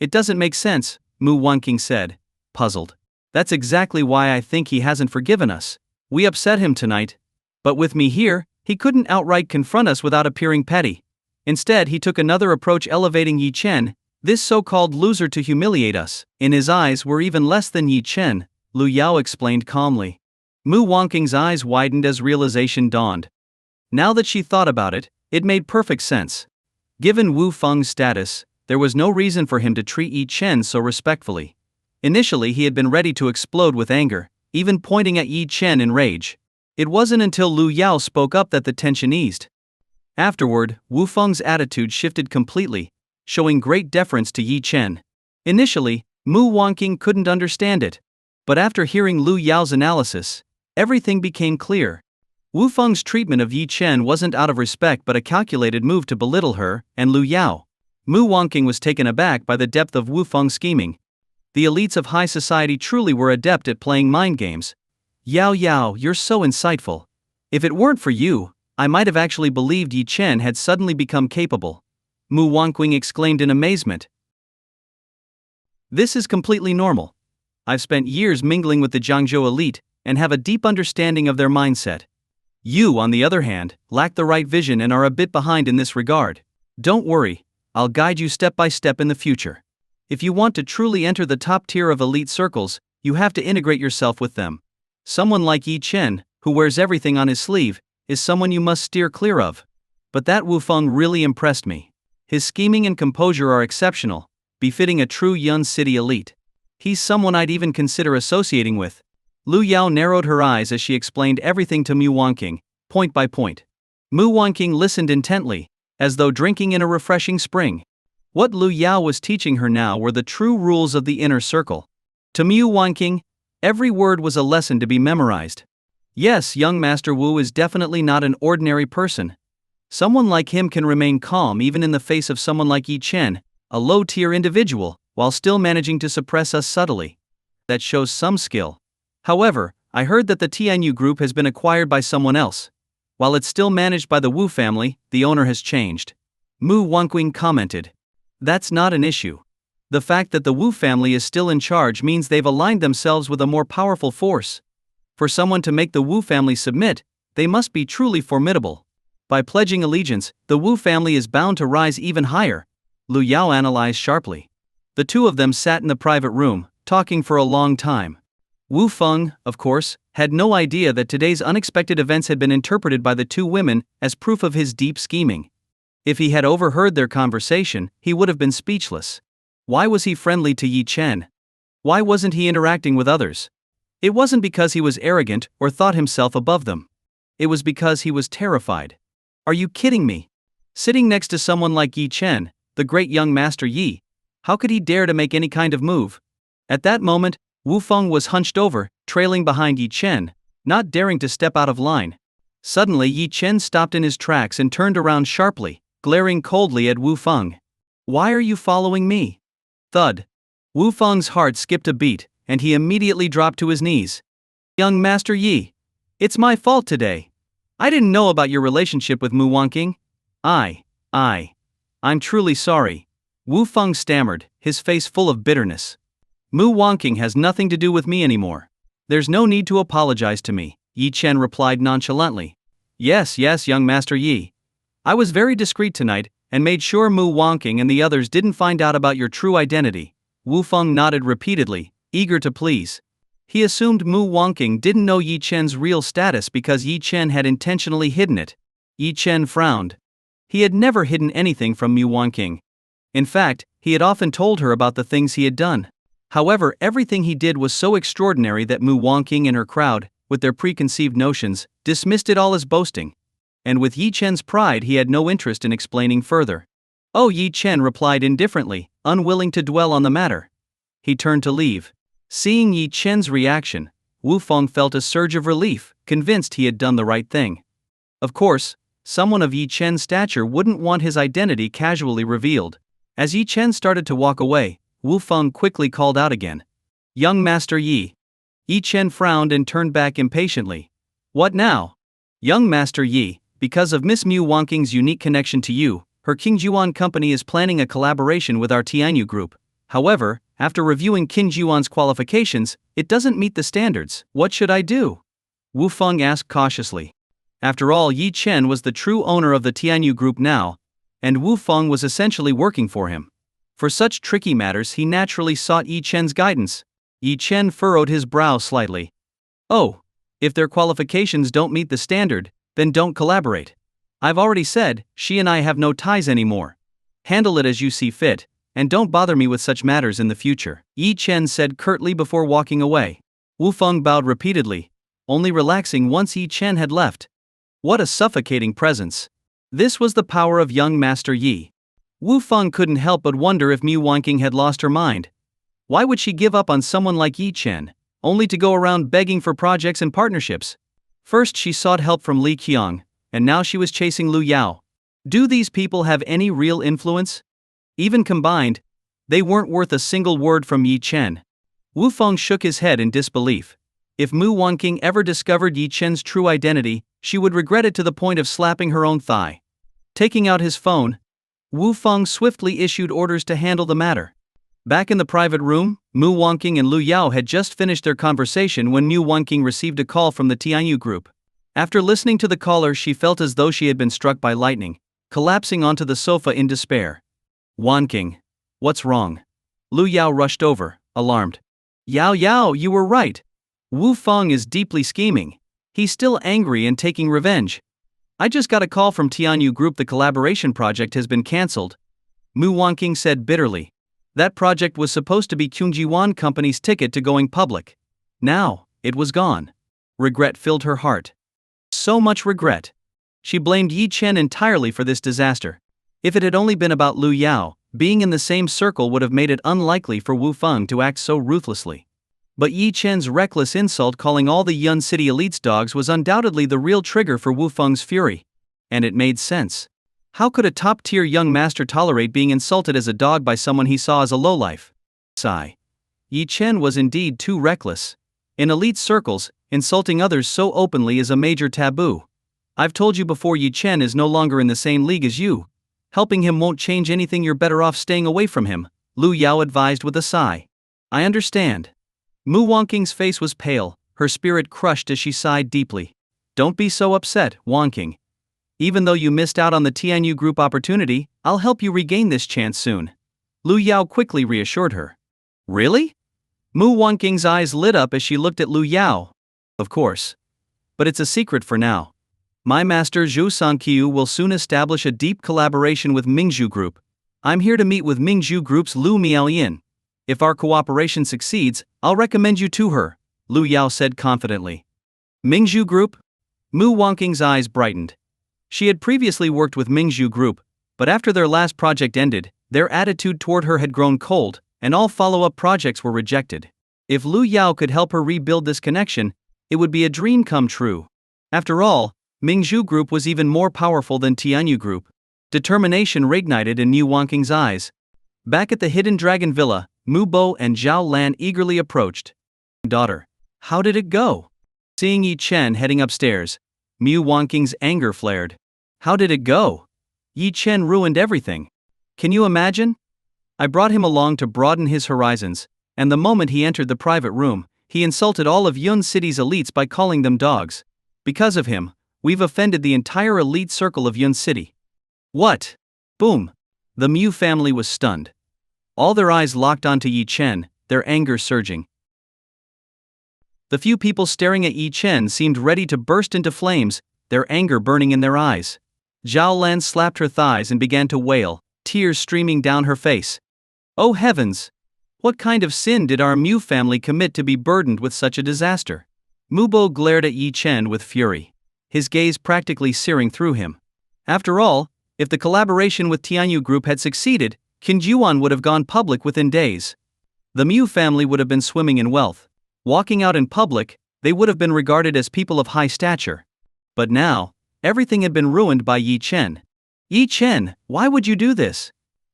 S1: It doesn't make sense, Mu Wanqing said, puzzled. That's exactly why I think he hasn't forgiven us. We upset him tonight. But with me here, he couldn't outright confront us without appearing petty. Instead, he took another approach, elevating Yi Chen, this so-called loser, to humiliate us. In his eyes we're even less than Yi Chen, Lu Yao explained calmly. Mu Wanqing's eyes widened as realization dawned. Now that she thought about it, it made perfect sense. Given Wu Feng's status, there was no reason for him to treat Yi Chen so respectfully. Initially, he had been ready to explode with anger, even pointing at Yi Chen in rage. It wasn't until Lu Yao spoke up that the tension eased. Afterward, Wu Feng's attitude shifted completely, showing great deference to Yi Chen. Initially, Mu Wanqing couldn't understand it. But after hearing Lu Yao's analysis, everything became clear. Wu Feng's treatment of Yi Chen wasn't out of respect but a calculated move to belittle her and Lu Yao. Mu Wanqing was taken aback by the depth of Wu Feng's scheming. The elites of high society truly were adept at playing mind games. Yao Yao, you're so insightful. If it weren't for you, I might have actually believed Yi Chen had suddenly become capable. Mu Wanqing exclaimed in amazement. This is completely normal. I've spent years mingling with the Jiangzhou elite and have a deep understanding of their mindset. You, on the other hand, lack the right vision and are a bit behind in this regard. Don't worry, I'll guide you step by step in the future. If you want to truly enter the top tier of elite circles, you have to integrate yourself with them. Someone like Yi Chen, who wears everything on his sleeve, is someone you must steer clear of. But that Wu Feng really impressed me. His scheming and composure are exceptional, befitting a true Yun City elite. He's someone I'd even consider associating with. Lu Yao narrowed her eyes as she explained everything to Mu Wanqing, point by point. Mu Wanqing listened intently, as though drinking in a refreshing spring. What Lu Yao was teaching her now were the true rules of the inner circle. To Mu Wanqing, every word was a lesson to be memorized. Yes, young Master Wu is definitely not an ordinary person. Someone like him can remain calm even in the face of someone like Yi Chen, a low-tier individual, while still managing to suppress us subtly. That shows some skill. However, I heard that the Tianyu group has been acquired by someone else. While it's still managed by the Wu family, the owner has changed. Mu Wanqing commented. That's not an issue. The fact that the Wu family is still in charge means they've aligned themselves with a more powerful force. For someone to make the Wu family submit, they must be truly formidable. By pledging allegiance, the Wu family is bound to rise even higher, Lu Yao analyzed sharply. The two of them sat in the private room, talking for a long time. Wu Feng, of course, had no idea that today's unexpected events had been interpreted by the two women as proof of his deep scheming. If he had overheard their conversation, he would have been speechless. Why was he friendly to Yi Chen? Why wasn't he interacting with others? It wasn't because he was arrogant or thought himself above them. It was because he was terrified. Are you kidding me? Sitting next to someone like Yi Chen, the great young master Yi, how could he dare to make any kind of move? At that moment, Wu Feng was hunched over, trailing behind Yi Chen, not daring to step out of line. Suddenly Yi Chen stopped in his tracks and turned around sharply, glaring coldly at Wu Feng. Why are you following me? Thud. Wu Feng's heart skipped a beat, and he immediately dropped to his knees. Young Master Yi, it's my fault today. I didn't know about your relationship with Mu Wanqing. I'm truly sorry. Wu Feng stammered, his face full of bitterness. Mu Wanqing has nothing to do with me anymore. There's no need to apologize to me, Yi Chen replied nonchalantly. Yes, young Master Yi. I was very discreet tonight, and made sure Mu Wanqing and the others didn't find out about your true identity. Wu Feng nodded repeatedly, eager to please. He assumed Mu Wanqing didn't know Yi Chen's real status because Yi Chen had intentionally hidden it. Yi Chen frowned. He had never hidden anything from Mu Wanqing. In fact, he had often told her about the things he had done. However, everything he did was so extraordinary that Mu Wanqing and her crowd, with their preconceived notions, dismissed it all as boasting. And with Yi Chen's pride, he had no interest in explaining further. Oh, Yi Chen replied indifferently, unwilling to dwell on the matter. He turned to leave. Seeing Yi Chen's reaction, Wu Feng felt a surge of relief, convinced he had done the right thing. Of course, someone of Yi Chen's stature wouldn't want his identity casually revealed. As Yi Chen started to walk away, Wu Feng quickly called out again. Young Master Yi. Yi Chen frowned and turned back impatiently. What now? Young Master Yi, because of Miss Mu Wanqing's unique connection to you, her Qingjuan company is planning a collaboration with our Tianyu group. However, after reviewing Qingjuan's qualifications, it doesn't meet the standards. What should I do? Wu Feng asked cautiously. After all, Yi Chen was the true owner of the Tianyu group now, and Wu Feng was essentially working for him. For such tricky matters, he naturally sought Yi Chen's guidance. Yi Chen furrowed his brow slightly. Oh, if their qualifications don't meet the standard, then don't collaborate. I've already said, she and I have no ties anymore. Handle it as you see fit, and don't bother me with such matters in the future, Yi Chen said curtly before walking away. Wu Feng bowed repeatedly, only relaxing once Yi Chen had left. What a suffocating presence. This was the power of young Master Yi. Wu Feng couldn't help but wonder if Mu Wanqing had lost her mind. Why would she give up on someone like Yi Chen, only to go around begging for projects and partnerships? First she sought help from Li Qiang, and now she was chasing Lu Yao. Do these people have any real influence? Even combined, they weren't worth a single word from Yi Chen. Wu Feng shook his head in disbelief. If Mu Wanqing ever discovered Yi Chen's true identity, she would regret it to the point of slapping her own thigh. Taking out his phone, Wu Feng swiftly issued orders to handle the matter. Back in the private room, Mu Wanqing and Lu Yao had just finished their conversation when Mu Wanqing received a call from the Tianyu group. After listening to the caller, she felt as though she had been struck by lightning, collapsing onto the sofa in despair. Wanqing, what's wrong? Lu Yao rushed over, alarmed. Yao, you were right. Wu Feng is deeply scheming. He's still angry and taking revenge. I just got a call from Tianyu Group. The collaboration project has been cancelled. Mu Wanqing said bitterly. That project was supposed to be Kyungji-Wan Company's ticket to going public. Now, it was gone. Regret filled her heart. So much regret. She blamed Yi Chen entirely for this disaster. If it had only been about Lu Yao, being in the same circle would have made it unlikely for Wu Feng to act so ruthlessly. But Yi Chen's reckless insult calling all the Yun City elites dogs was undoubtedly the real trigger for Wu Feng's fury. And it made sense. How could a top-tier young master tolerate being insulted as a dog by someone he saw as a lowlife? Sigh. Yi Chen was indeed too reckless. In elite circles, insulting others so openly is a major taboo. I've told you before, Yi Chen is no longer in the same league as you. Helping him won't change anything. You're better off staying away from him, Lu Yao advised with a sigh. I understand. Mu Wanqing's face was pale, her spirit crushed as she sighed deeply. Don't be so upset, Wanqing. Even though you missed out on the Tianyu Group opportunity, I'll help you regain this chance soon. Lu Yao quickly reassured her. Really? Mu Wanqing's eyes lit up as she looked at Lu Yao. Of course. But it's a secret for now. My master Zhu Sanqiu will soon establish a deep collaboration with Mingzhu Group. I'm here to meet with Mingzhu Group's Lu Miaoyin. If our cooperation succeeds, I'll recommend you to her, Lu Yao said confidently. Mingzhu Group? Mu Wanqing's eyes brightened. She had previously worked with Mingzhu Group, but after their last project ended, their attitude toward her had grown cold, and all follow-up projects were rejected. If Lu Yao could help her rebuild this connection, it would be a dream come true. After all, Mingzhu Group was even more powerful than Tianyu Group. Determination reignited in Mu Wanqing's eyes. Back at the Hidden Dragon Villa, Mu Bo and Zhao Lan eagerly approached. Daughter, how did it go? Seeing Yi Chen heading upstairs, Mu Wanqing's anger flared. How did it go? Yi Chen ruined everything. Can you imagine? I brought him along to broaden his horizons, and the moment he entered the private room, he insulted all of Yun City's elites by calling them dogs. Because of him, we've offended the entire elite circle of Yun City. What? Boom. The Mu family was stunned. All their eyes locked onto Yi Chen, their anger surging. The few people staring at Yi Chen seemed ready to burst into flames, their anger burning in their eyes. Zhao Lan slapped her thighs and began to wail, tears streaming down her face. Oh heavens! What kind of sin did our Mu family commit to be burdened with such a disaster? Mu Bo glared at Yi Chen with fury, his gaze practically searing through him. After all, if the collaboration with Tianyu Group had succeeded, Qinjuan would have gone public within days. The Mu family would have been swimming in wealth. Walking out in public, they would have been regarded as people of high stature. But now, everything had been ruined by Yi Chen. Yi Chen, why would you do this?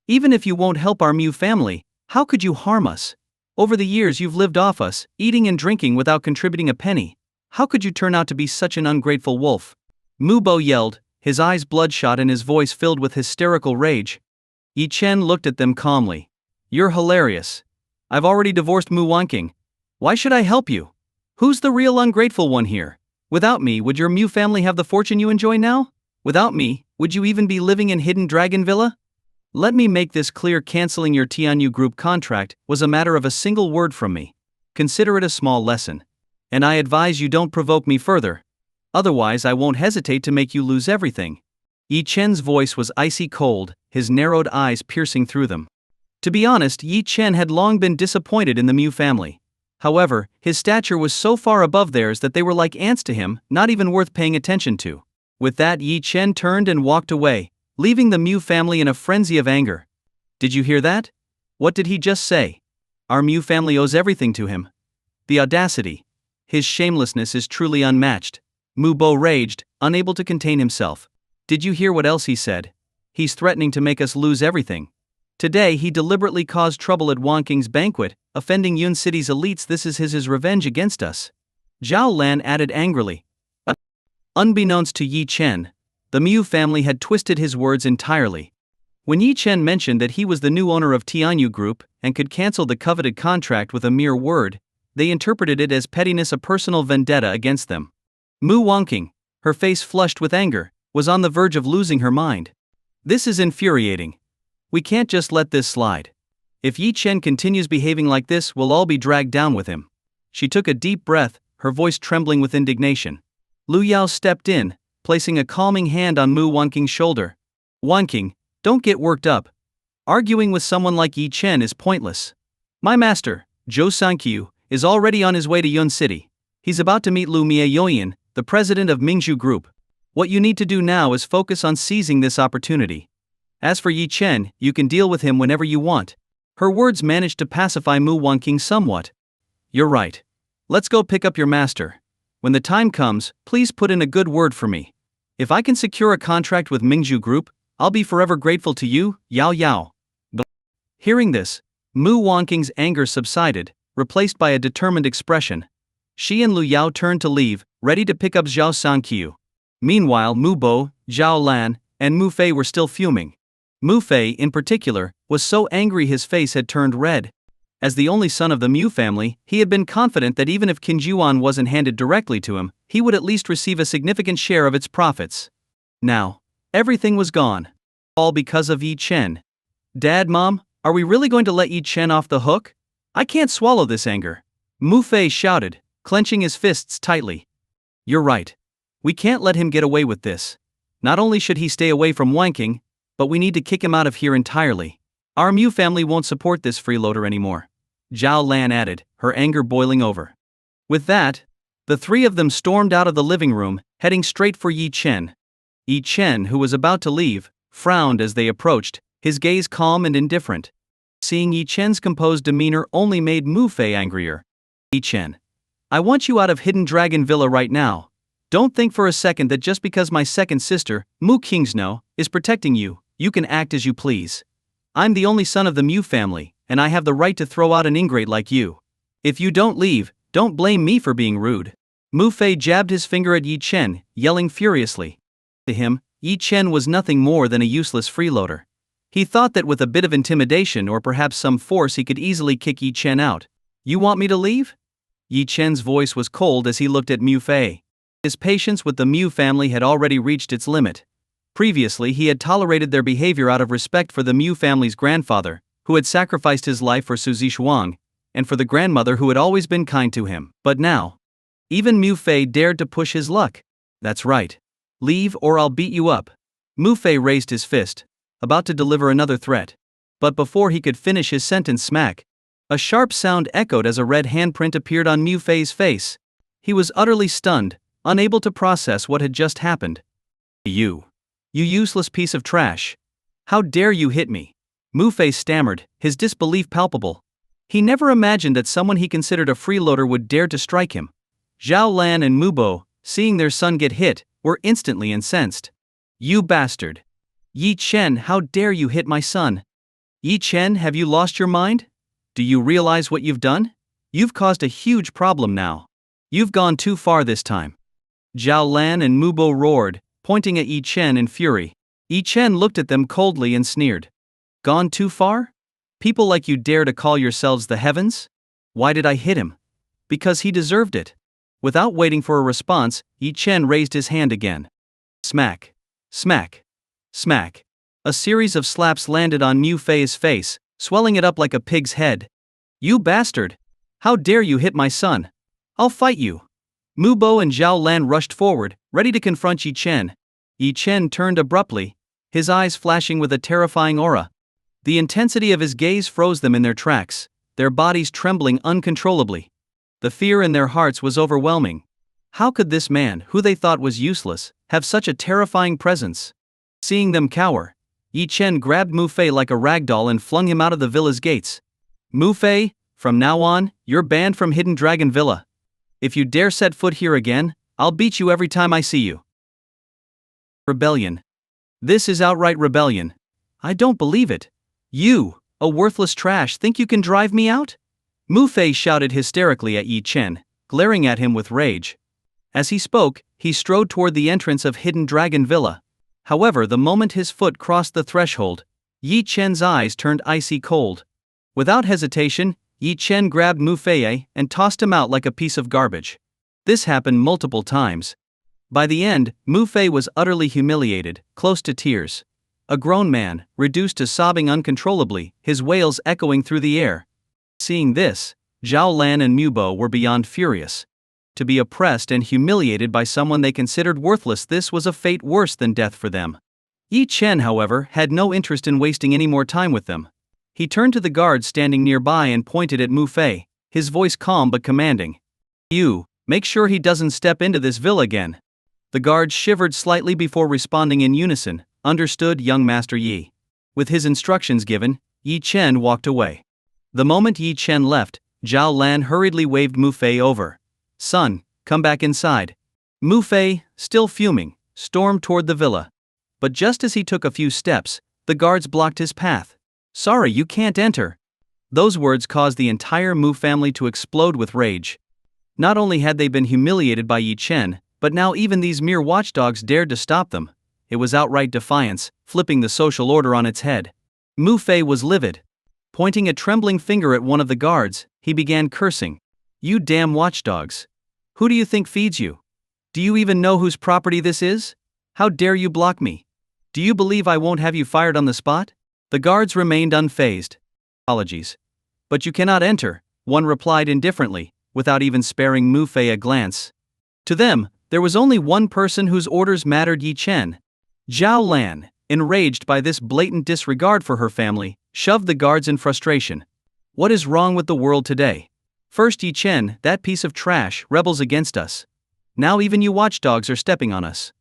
S1: Even if you won't help our Mu family, how could you harm us? Over the years you've lived off us, eating and drinking without contributing a penny. How could you turn out to be such an ungrateful wolf? Mu Bo yelled, his eyes bloodshot and his voice filled with hysterical rage. Yi Chen looked at them calmly. You're hilarious. I've already divorced Mu Wanqing. Why should I help you? Who's the real ungrateful one here? Without me, would your Mu family have the fortune you enjoy now? Without me, would you even be living in Hidden Dragon Villa? Let me make this clear, canceling your Tianyu Group contract was a matter of a single word from me. Consider it a small lesson. And I advise you don't provoke me further. Otherwise I won't hesitate to make you lose everything. Yi Chen's voice was icy cold, his narrowed eyes piercing through them. To be honest, Yi Chen had long been disappointed in the Mu family. However, his stature was so far above theirs that they were like ants to him, not even worth paying attention to. With that, Yi Chen turned and walked away, leaving the Mu family in a frenzy of anger. Did you hear that? What did he just say? Our Mu family owes everything to him. The audacity. His shamelessness is truly unmatched. Mu Bo raged, unable to contain himself. Did you hear what else he said? He's threatening to make us lose everything. Today he deliberately caused trouble at Wanking's banquet, offending Yun City's elites. This is his revenge against us. Zhao Lan added angrily. Unbeknownst to Yi Chen, the Mu family had twisted his words entirely. When Yi Chen mentioned that he was the new owner of Tianyu Group and could cancel the coveted contract with a mere word, they interpreted it as pettiness, a personal vendetta against them. Mu Wanking, her face flushed with anger, was on the verge of losing her mind. This is infuriating. We can't just let this slide. If Yi Chen continues behaving like this, we'll all be dragged down with him. She took a deep breath, her voice trembling with indignation. Lu Yao stepped in, placing a calming hand on Mu Wanking's shoulder. Wanking, don't get worked up. Arguing with someone like Yi Chen is pointless. My master, Zhou Sankyu, is already on his way to Yun City. He's about to meet Lu Mieyoyan, the president of Mingzhu Group. What you need to do now is focus on seizing this opportunity. As for Yi Chen, you can deal with him whenever you want. Her words managed to pacify Mu Wanking somewhat. You're right. Let's go pick up your master. When the time comes, please put in a good word for me. If I can secure a contract with Mingzhu Group, I'll be forever grateful to you, Yao Yao. Hearing this, Mu Wanking's anger subsided, replaced by a determined expression. She and Lu Yao turned to leave, ready to pick up Zhao Sankyu. Meanwhile, Mu Bo, Zhao Lan, and Mu Fei were still fuming. Mu Fei, in particular, was so angry his face had turned red. As the only son of the Mu family, he had been confident that even if Qinjuan wasn't handed directly to him, he would at least receive a significant share of its profits. Now, everything was gone. All because of Yi Chen. Dad, Mom, are we really going to let Yi Chen off the hook? I can't swallow this anger. Mu Fei shouted, clenching his fists tightly. You're right. We can't let him get away with this. Not only should he stay away from wanking, but we need to kick him out of here entirely. Our Mu family won't support this freeloader anymore. Zhao Lan added, her anger boiling over. With that, the three of them stormed out of the living room, heading straight for Yi Chen. Yi Chen, who was about to leave, frowned as they approached, his gaze calm and indifferent. Seeing Yi Chen's composed demeanor only made Mu Fei angrier. Yi Chen, I want you out of Hidden Dragon Villa right now. Don't think for a second that just because my second sister, Mu Kingsno, is protecting you, you can act as you please. I'm the only son of the Mu family, and I have the right to throw out an ingrate like you. If you don't leave, don't blame me for being rude. Mu Fei jabbed his finger at Yi Chen, yelling furiously. To him, Yi Chen was nothing more than a useless freeloader. He thought that with a bit of intimidation or perhaps some force he could easily kick Yi Chen out. You want me to leave? Yi Chen's voice was cold as he looked at Mu Fei. His patience with the Mu family had already reached its limit. Previously he had tolerated their behavior out of respect for the Mu family's grandfather, who had sacrificed his life for Su Zishuang, and for the grandmother who had always been kind to him. But now, even Mu Fei dared to push his luck. That's right. Leave or I'll beat you up. Mu Fei raised his fist, about to deliver another threat. But before he could finish his sentence, smack! A sharp sound echoed as a red handprint appeared on Mu Fei's face. He was utterly stunned, unable to process what had just happened. You useless piece of trash. How dare you hit me? Mu Fei stammered, his disbelief palpable. He never imagined that someone he considered a freeloader would dare to strike him. Zhao Lan and Mu Bo, seeing their son get hit, were instantly incensed. You bastard! Yi Chen, how dare you hit my son? Yi Chen, have you lost your mind? Do you realize what you've done? You've caused a huge problem now. You've gone too far this time. Zhao Lan and Mu Bo roared, pointing at Yi Chen in fury. Yi Chen looked at them coldly and sneered. Gone too far? People like you dare to call yourselves the heavens? Why did I hit him? Because he deserved it. Without waiting for a response, Yi Chen raised his hand again. Smack! Smack! Smack! A series of slaps landed on Mu Fei's face, swelling it up like a pig's head. You bastard! How dare you hit my son? I'll fight you! Mu Bo and Zhao Lan rushed forward, ready to confront Yi Chen. Yi Chen turned abruptly, his eyes flashing with a terrifying aura. The intensity of his gaze froze them in their tracks, their bodies trembling uncontrollably. The fear in their hearts was overwhelming. How could this man, who they thought was useless, have such a terrifying presence? Seeing them cower, Yi Chen grabbed Mu Fei like a ragdoll and flung him out of the villa's gates. Mu Fei, from now on, you're banned from Hidden Dragon Villa. If you dare set foot here again, I'll beat you every time I see you. Rebellion. This is outright rebellion. I don't believe it. You, a worthless trash, think you can drive me out? Mu Fei shouted hysterically at Yi Chen, glaring at him with rage. As he spoke, he strode toward the entrance of Hidden Dragon Villa. However, the moment his foot crossed the threshold, Yi Chen's eyes turned icy cold. Without hesitation, Yi Chen grabbed Mu Fei and tossed him out like a piece of garbage. This happened multiple times. By the end, Mu Fei was utterly humiliated, close to tears. A grown man, reduced to sobbing uncontrollably, his wails echoing through the air. Seeing this, Zhao Lan and Mu Bo were beyond furious. To be oppressed and humiliated by someone they considered worthless, this was a fate worse than death for them. Yi Chen, however, had no interest in wasting any more time with them. He turned to the guards standing nearby and pointed at Mu Fei, his voice calm but commanding. You, make sure he doesn't step into this villa again. The guards shivered slightly before responding in unison. Understood, young Master Yi. With his instructions given, Yi Chen walked away. The moment Yi Chen left, Zhao Lan hurriedly waved Mu Fei over. Son, come back inside. Mu Fei, still fuming, stormed toward the villa. But just as he took a few steps, the guards blocked his path. Sorry, you can't enter. Those words caused the entire Mu family to explode with rage. Not only had they been humiliated by Yi Chen, but now even these mere watchdogs dared to stop them. It was outright defiance, flipping the social order on its head. Mu Fei was livid. Pointing a trembling finger at one of the guards, he began cursing. You damn watchdogs. Who do you think feeds you? Do you even know whose property this is? How dare you block me? Do you believe I won't have you fired on the spot? The guards remained unfazed. Apologies. But you cannot enter, one replied indifferently, without even sparing Mu Fei a glance. To them, there was only one person whose orders mattered: Yi Chen. Zhao Lan, enraged by this blatant disregard for her family, shoved the guards in frustration. What is wrong with the world today? First Yi Chen, that piece of trash, rebels against us. Now even you watchdogs are stepping on us.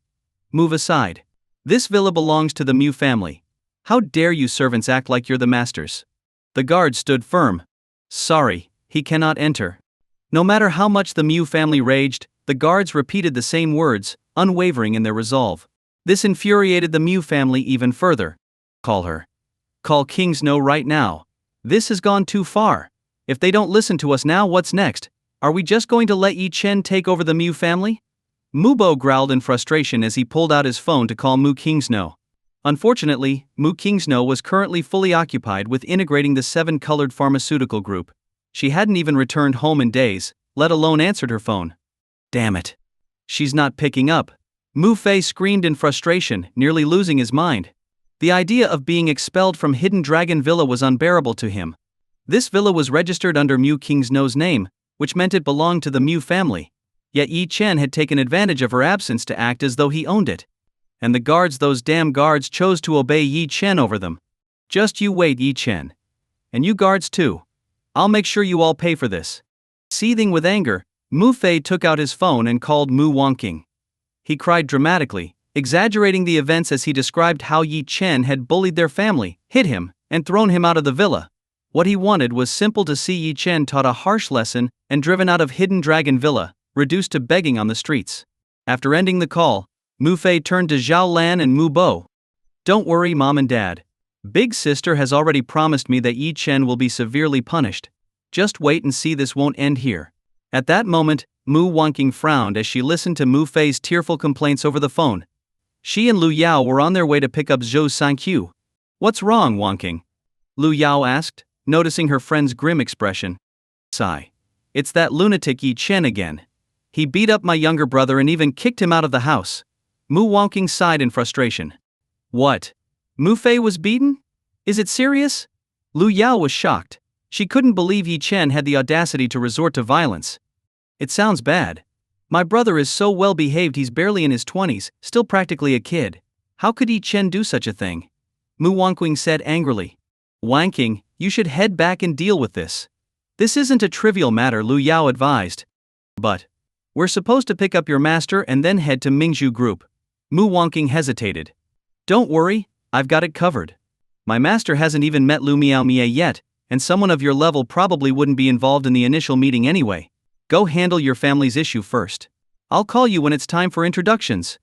S1: Move aside. This villa belongs to the Mu family. How dare you servants act like you're the masters? The guards stood firm. Sorry, he cannot enter. No matter how much the Mu family raged, the guards repeated the same words, unwavering in their resolve. This infuriated the Mu family even further. Call her. Call King Snow right now. This has gone too far. If they don't listen to us now, what's next? Are we just going to let Yi Chen take over the Mu family? Mu Bo growled in frustration as he pulled out his phone to call Mu King Snow. Unfortunately, Mu King Snow was currently fully occupied with integrating the 7-colored pharmaceutical group. She hadn't even returned home in days, let alone answered her phone. Damn it. She's not picking up. Mu Fei screamed in frustration, nearly losing his mind. The idea of being expelled from Hidden Dragon Villa was unbearable to him. This villa was registered under Mu King Snow's name, which meant it belonged to the Mu family. Yet Yi Chen had taken advantage of her absence to act as though he owned it. And the guards, those damn guards, chose to obey Yi Chen over them. Just you wait, Yi Chen. And you guards too. I'll make sure you all pay for this. Seething with anger, Mu Fei took out his phone and called Mu Wangqing. He cried dramatically, exaggerating the events as he described how Yi Chen had bullied their family, hit him, and thrown him out of the villa. What he wanted was simple: to see Yi Chen taught a harsh lesson and driven out of Hidden Dragon Villa, reduced to begging on the streets. After ending the call, Mu Fei turned to Zhao Lan and Mu Bo. Don't worry, Mom and Dad. Big Sister has already promised me that Yi Chen will be severely punished. Just wait and see, this won't end here. At that moment, Mu Wangqing frowned as she listened to Mu Fei's tearful complaints over the phone. She and Lu Yao were on their way to pick up Zhou Sanqiu. What's wrong, Wangqing? Lu Yao asked, noticing her friend's grim expression. Sigh. It's that lunatic Yi Chen again. He beat up my younger brother and even kicked him out of the house. Mu Wangqing sighed in frustration. What? Mu Fei was beaten? Is it serious? Lu Yao was shocked. She couldn't believe Yi Chen had the audacity to resort to violence. It sounds bad. My brother is so well behaved, he's barely in his 20s, still practically a kid. How could Yi Chen do such a thing? Mu Wanqing said angrily. Wanking, you should head back and deal with this. This isn't a trivial matter, Lu Yao advised. But we're supposed to pick up your master and then head to Mingzhu Group. Mu Wanqing hesitated. Don't worry, I've got it covered. My master hasn't even met Lu Miaomie yet, and someone of your level probably wouldn't be involved in the initial meeting anyway. Go handle your family's issue first. I'll call you when it's time for introductions.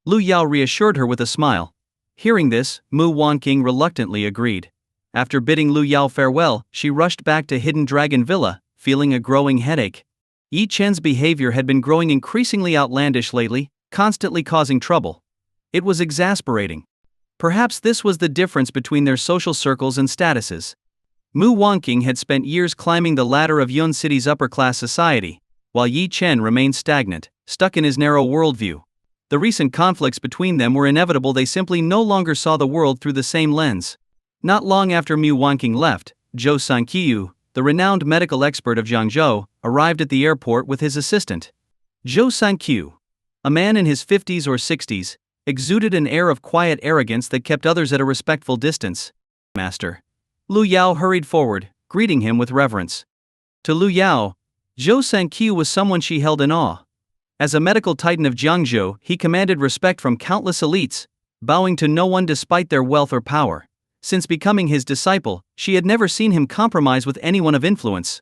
S1: Lu Yao reassured her with a smile. Hearing this, Mu Wanqing reluctantly agreed. After bidding Lu Yao farewell, she rushed back to Hidden Dragon Villa, feeling a growing headache. Yi Chen's behavior had been growing increasingly outlandish lately, constantly causing trouble. It was exasperating. Perhaps this was the difference between their social circles and statuses. Mu Wanqing had spent years climbing the ladder of Yun City's upper-class society, while Yi Chen remained stagnant, stuck in his narrow worldview. The recent conflicts between them were inevitable. They simply no longer saw the world through the same lens. Not long after Mu Wanqing left, Zhou Sanqiu, the renowned medical expert of Jiangzhou, arrived at the airport with his assistant. Zhou Sanqiu, a man in his 50s or 60s, exuded an air of quiet arrogance that kept others at a respectful distance. Master. Lu Yao hurried forward, greeting him with reverence. To Lu Yao, Zhou Sanqiu was someone she held in awe. As a medical titan of Jiangzhou, he commanded respect from countless elites, bowing to no one despite their wealth or power. Since becoming his disciple, she had never seen him compromise with anyone of influence.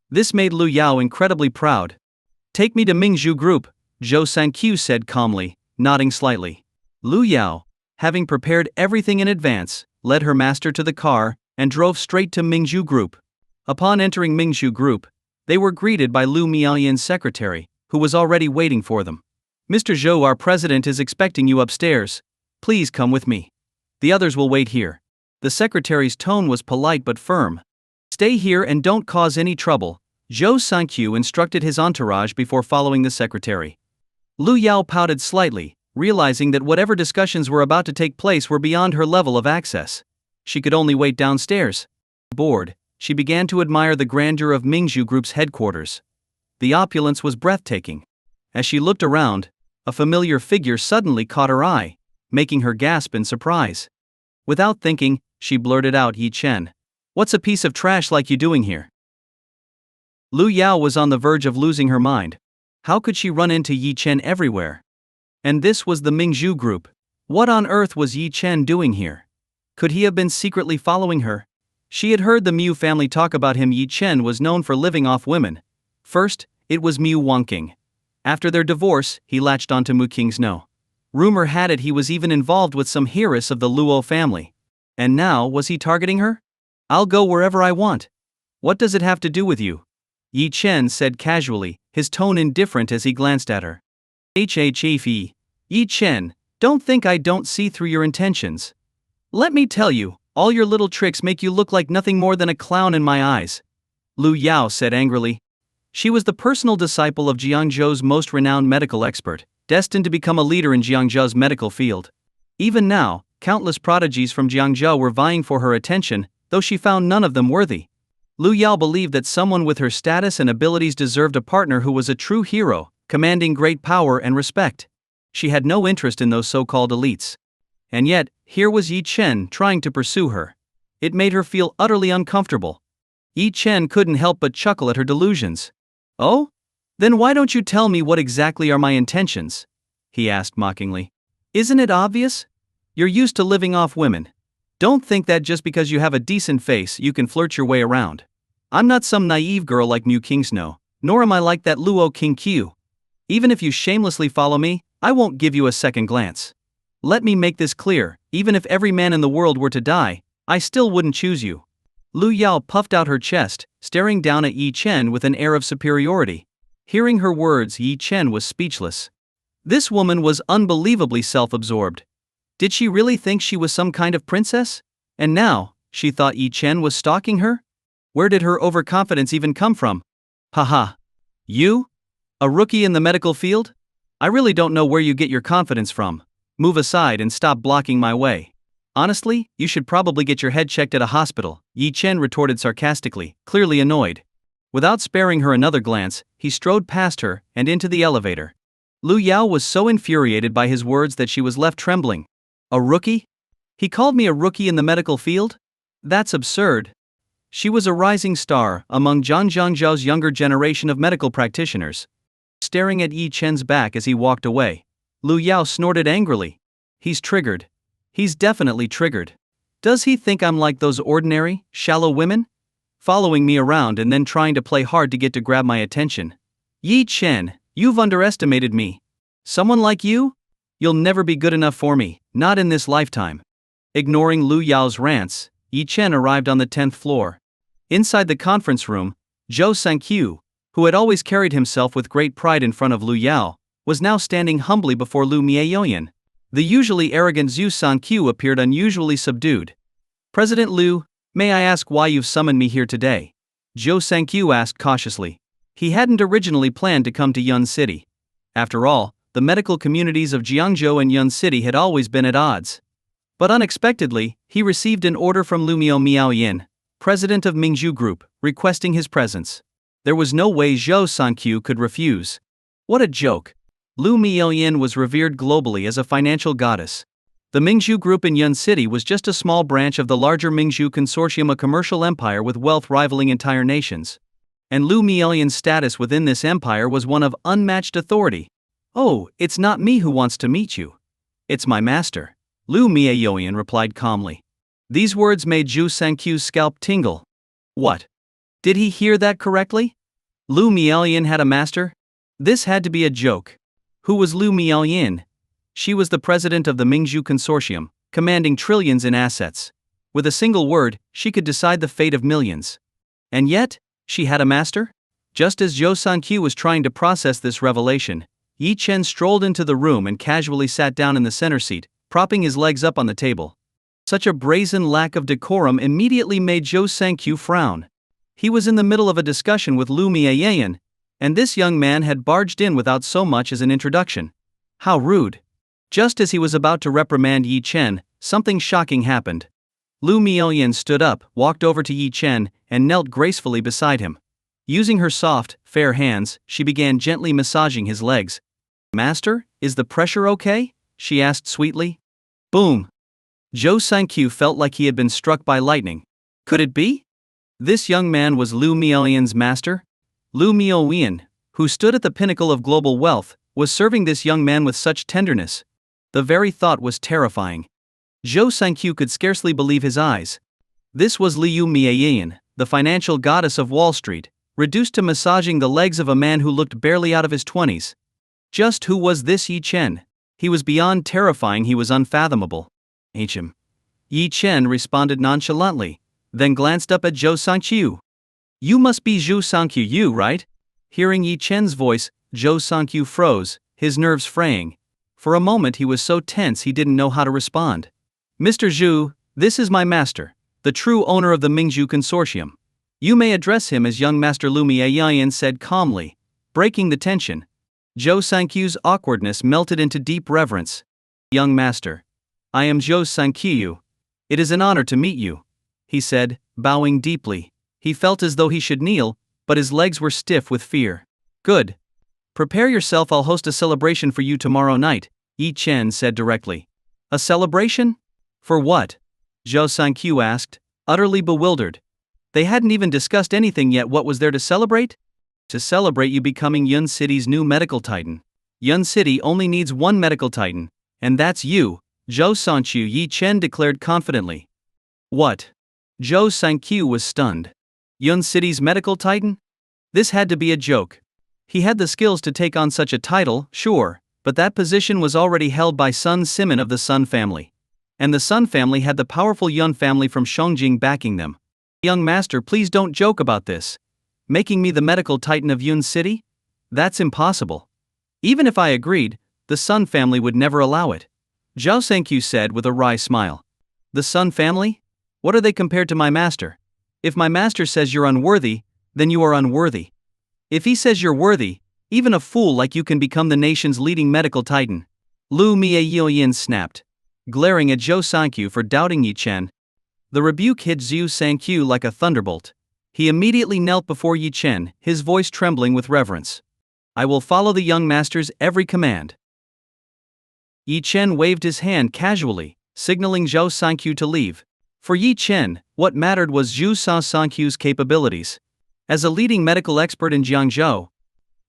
S1: This made Lu Yao incredibly proud. Take me to Mingzhu Group, Zhou Sanqiu said calmly, nodding slightly. Lu Yao, having prepared everything in advance, led her master to the car and drove straight to Mingzhu Group. Upon entering Mingzhu Group, they were greeted by Lu Miaoyan's secretary, who was already waiting for them. Mr. Zhou, our president is expecting you upstairs. Please come with me. The others will wait here. The secretary's tone was polite but firm. Stay here and don't cause any trouble, Zhou Sanqiu instructed his entourage before following the secretary. Lu Yao pouted slightly, realizing that whatever discussions were about to take place were beyond her level of access. She could only wait downstairs. Bored, she began to admire the grandeur of Mingzhu Group's headquarters. The opulence was breathtaking. As she looked around, a familiar figure suddenly caught her eye, making her gasp in surprise. Without thinking, she blurted out, Yi Chen. What's a piece of trash like you doing here? Lu Yao was on the verge of losing her mind. How could she run into Yi Chen everywhere? And this was the Mingzhu Group. What on earth was Yi Chen doing here? Could he have been secretly following her? She had heard the Mu family talk about him. Yi Chen was known for living off women. First, it was Mu Wanqing. After their divorce, he latched onto Mu Qing's. Rumor had it he was even involved with some heiress of the Luo family. And now, was he targeting her? I'll go wherever I want. What does it have to do with you? Yi Chen said casually, his tone indifferent as he glanced at her. Hhe. Yi Chen, don't think I don't see through your intentions. Let me tell you, all your little tricks make you look like nothing more than a clown in my eyes. Lu Yao said angrily. She was the personal disciple of Jiangzhou's most renowned medical expert, destined to become a leader in Jiangzhou's medical field. Even now, countless prodigies from Jiangzhou were vying for her attention, though she found none of them worthy. Lu Yao believed that someone with her status and abilities deserved a partner who was a true hero, commanding great power and respect. She had no interest in those so-called elites. And yet, here was Yi Chen trying to pursue her. It made her feel utterly uncomfortable. Yi Chen couldn't help but chuckle at her delusions. Oh? Then why don't you tell me what exactly are my intentions? He asked mockingly. Isn't it obvious? You're used to living off women. Don't think that just because you have a decent face you can flirt your way around. I'm not some naive girl like Mu Qing's, nor am I like that Luo King Qiu. Even if you shamelessly follow me, I won't give you a second glance. Let me make this clear, even if every man in the world were to die, I still wouldn't choose you. Lu Yao puffed out her chest, staring down at Yi Chen with an air of superiority. Hearing her words, Yi Chen was speechless. This woman was unbelievably self-absorbed. Did she really think she was some kind of princess? And now, she thought Yi Chen was stalking her? Where did her overconfidence even come from? Haha. You? A rookie in the medical field? I really don't know where you get your confidence from. Move aside and stop blocking my way. Honestly, you should probably get your head checked at a hospital, Yi Chen retorted sarcastically, clearly annoyed. Without sparing her another glance, he strode past her and into the elevator. Lu Yao was so infuriated by his words that she was left trembling. A rookie? He called me a rookie in the medical field? That's absurd. She was a rising star among Zhang Zhangzhou's younger generation of medical practitioners. Staring at Yi Chen's back as he walked away, Lu Yao snorted angrily. He's triggered. He's definitely triggered. Does he think I'm like those ordinary, shallow women? Following me around and then trying to play hard to get to grab my attention. Yi Chen, you've underestimated me. Someone like you? You'll never be good enough for me, not in this lifetime. Ignoring Lu Yao's rants, Yi Chen arrived on the 10th floor. Inside the conference room, Zhou Sanqiu, who had always carried himself with great pride in front of Lu Yao, was now standing humbly before Lu Miaoyan. The usually arrogant Zhou Sanqiu appeared unusually subdued. President Lu, may I ask why you've summoned me here today? Zhou Sanqiu asked cautiously. He hadn't originally planned to come to Yun City. After all, the medical communities of Jiangzhou and Yun City had always been at odds. But unexpectedly, he received an order from Lu Miaoyan, president of Mingzhu Group, requesting his presence. There was no way Zhou Sanqiu could refuse. What a joke. Lu Miaoyan was revered globally as a financial goddess. The Mingzhu Group in Yun City was just a small branch of the larger Mingzhu Consortium, a commercial empire with wealth rivaling entire nations. And Lu Miaoyan's status within this empire was one of unmatched authority. Oh, it's not me who wants to meet you. It's my master. Lu Miaoyan replied calmly. These words made Zhou Sanqiu's scalp tingle. What? Did he hear that correctly? Lu Miaoyan had a master? This had to be a joke. Who was Lu Miaoyan? She was the president of the Mingzhu Consortium, commanding trillions in assets. With a single word, she could decide the fate of millions. And yet, she had a master? Just as Zhou Sanqiu was trying to process this revelation, Yi Chen strolled into the room and casually sat down in the center seat, propping his legs up on the table. Such a brazen lack of decorum immediately made Zhou Sanqiu frown. He was in the middle of a discussion with Lu Miaoyan, and this young man had barged in without so much as an introduction. How rude. Just as he was about to reprimand Yi Chen, something shocking happened. Lu Miaoyan stood up, walked over to Yi Chen, and knelt gracefully beside him. Using her soft, fair hands, she began gently massaging his legs. Master, is the pressure okay? She asked sweetly. Boom. Zhou Sanqiu felt like he had been struck by lightning. Could it be? This young man was Lu Miaoyan's master? Lu Miaoyan, who stood at the pinnacle of global wealth, was serving this young man with such tenderness. The very thought was terrifying. Zhou Sanqiu could scarcely believe his eyes. This was Lu Miaoyan, the financial goddess of Wall Street, reduced to massaging the legs of a man who looked barely out of his 20s. Just who was this Yi Chen? He was beyond terrifying, he was unfathomable. Him. Yi Chen responded nonchalantly, then glanced up at Zhou Sanqiu. You must be Zhou Sanqiu, right? Hearing Yi Chen's voice, Zhou Sanqiu froze, his nerves fraying. For a moment he was so tense he didn't know how to respond. Mr. Zhu, this is my master, the true owner of the Mingzhu Consortium. You may address him as young Master. Lu Miaoyan said calmly, breaking the tension. Zhou Sanqiu's awkwardness melted into deep reverence. Young master. I am Zhou Sanqiu. It is an honor to meet you, he said, bowing deeply. He felt as though he should kneel, but his legs were stiff with fear. Good. Prepare yourself, I'll host a celebration for you tomorrow night, Yi Chen said directly. A celebration? For what? Zhou Sanqiu asked, utterly bewildered. They hadn't even discussed anything yet. What was there to celebrate? To celebrate you becoming Yun City's new medical titan. Yun City only needs one medical titan, and that's you, Zhou Sanqiu, Yi Chen declared confidently. What? Zhou Sanqiu was stunned. Yun City's medical titan? This had to be a joke. He had the skills to take on such a title, sure, but that position was already held by Sun Simon of the Sun family. And the Sun family had the powerful Yun family from Shengjing backing them. Young master, please don't joke about this. Making me the medical titan of Yun City? That's impossible. Even if I agreed, the Sun family would never allow it. Zhou Sanqiu said with a wry smile. The Sun family? What are they compared to my master? If my master says you're unworthy, then you are unworthy. If he says you're worthy, even a fool like you can become the nation's leading medical titan. Lu Miaoyan snapped, glaring at Zhou Sanqiu for doubting Yi Chen. The rebuke hit Zhou Sanqiu like a thunderbolt. He immediately knelt before Yi Chen, his voice trembling with reverence. "I will follow the young master's every command." Yi Chen waved his hand casually, signaling Zhou Sanqiu to leave. For Yi Chen, what mattered was Zhou Sanqiu's capabilities. As a leading medical expert in Jiangzhou,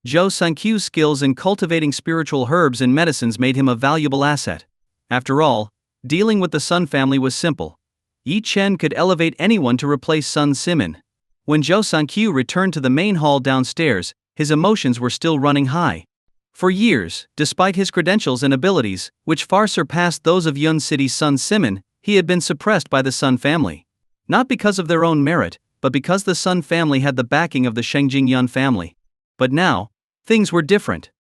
S1: Zhou Sanqiu's skills in cultivating spiritual herbs and medicines made him a valuable asset. After all, dealing with the Sun family was simple. Yi Chen could elevate anyone to replace Sun Simin. When Zhou Sanqiu returned to the main hall downstairs, his emotions were still running high. For years, despite his credentials and abilities, which far surpassed those of Yun City's Sun Simin, he had been suppressed by the Sun family. Not because of their own merit, but because the Sun family had the backing of the Shengjing Yun family. But now, things were different.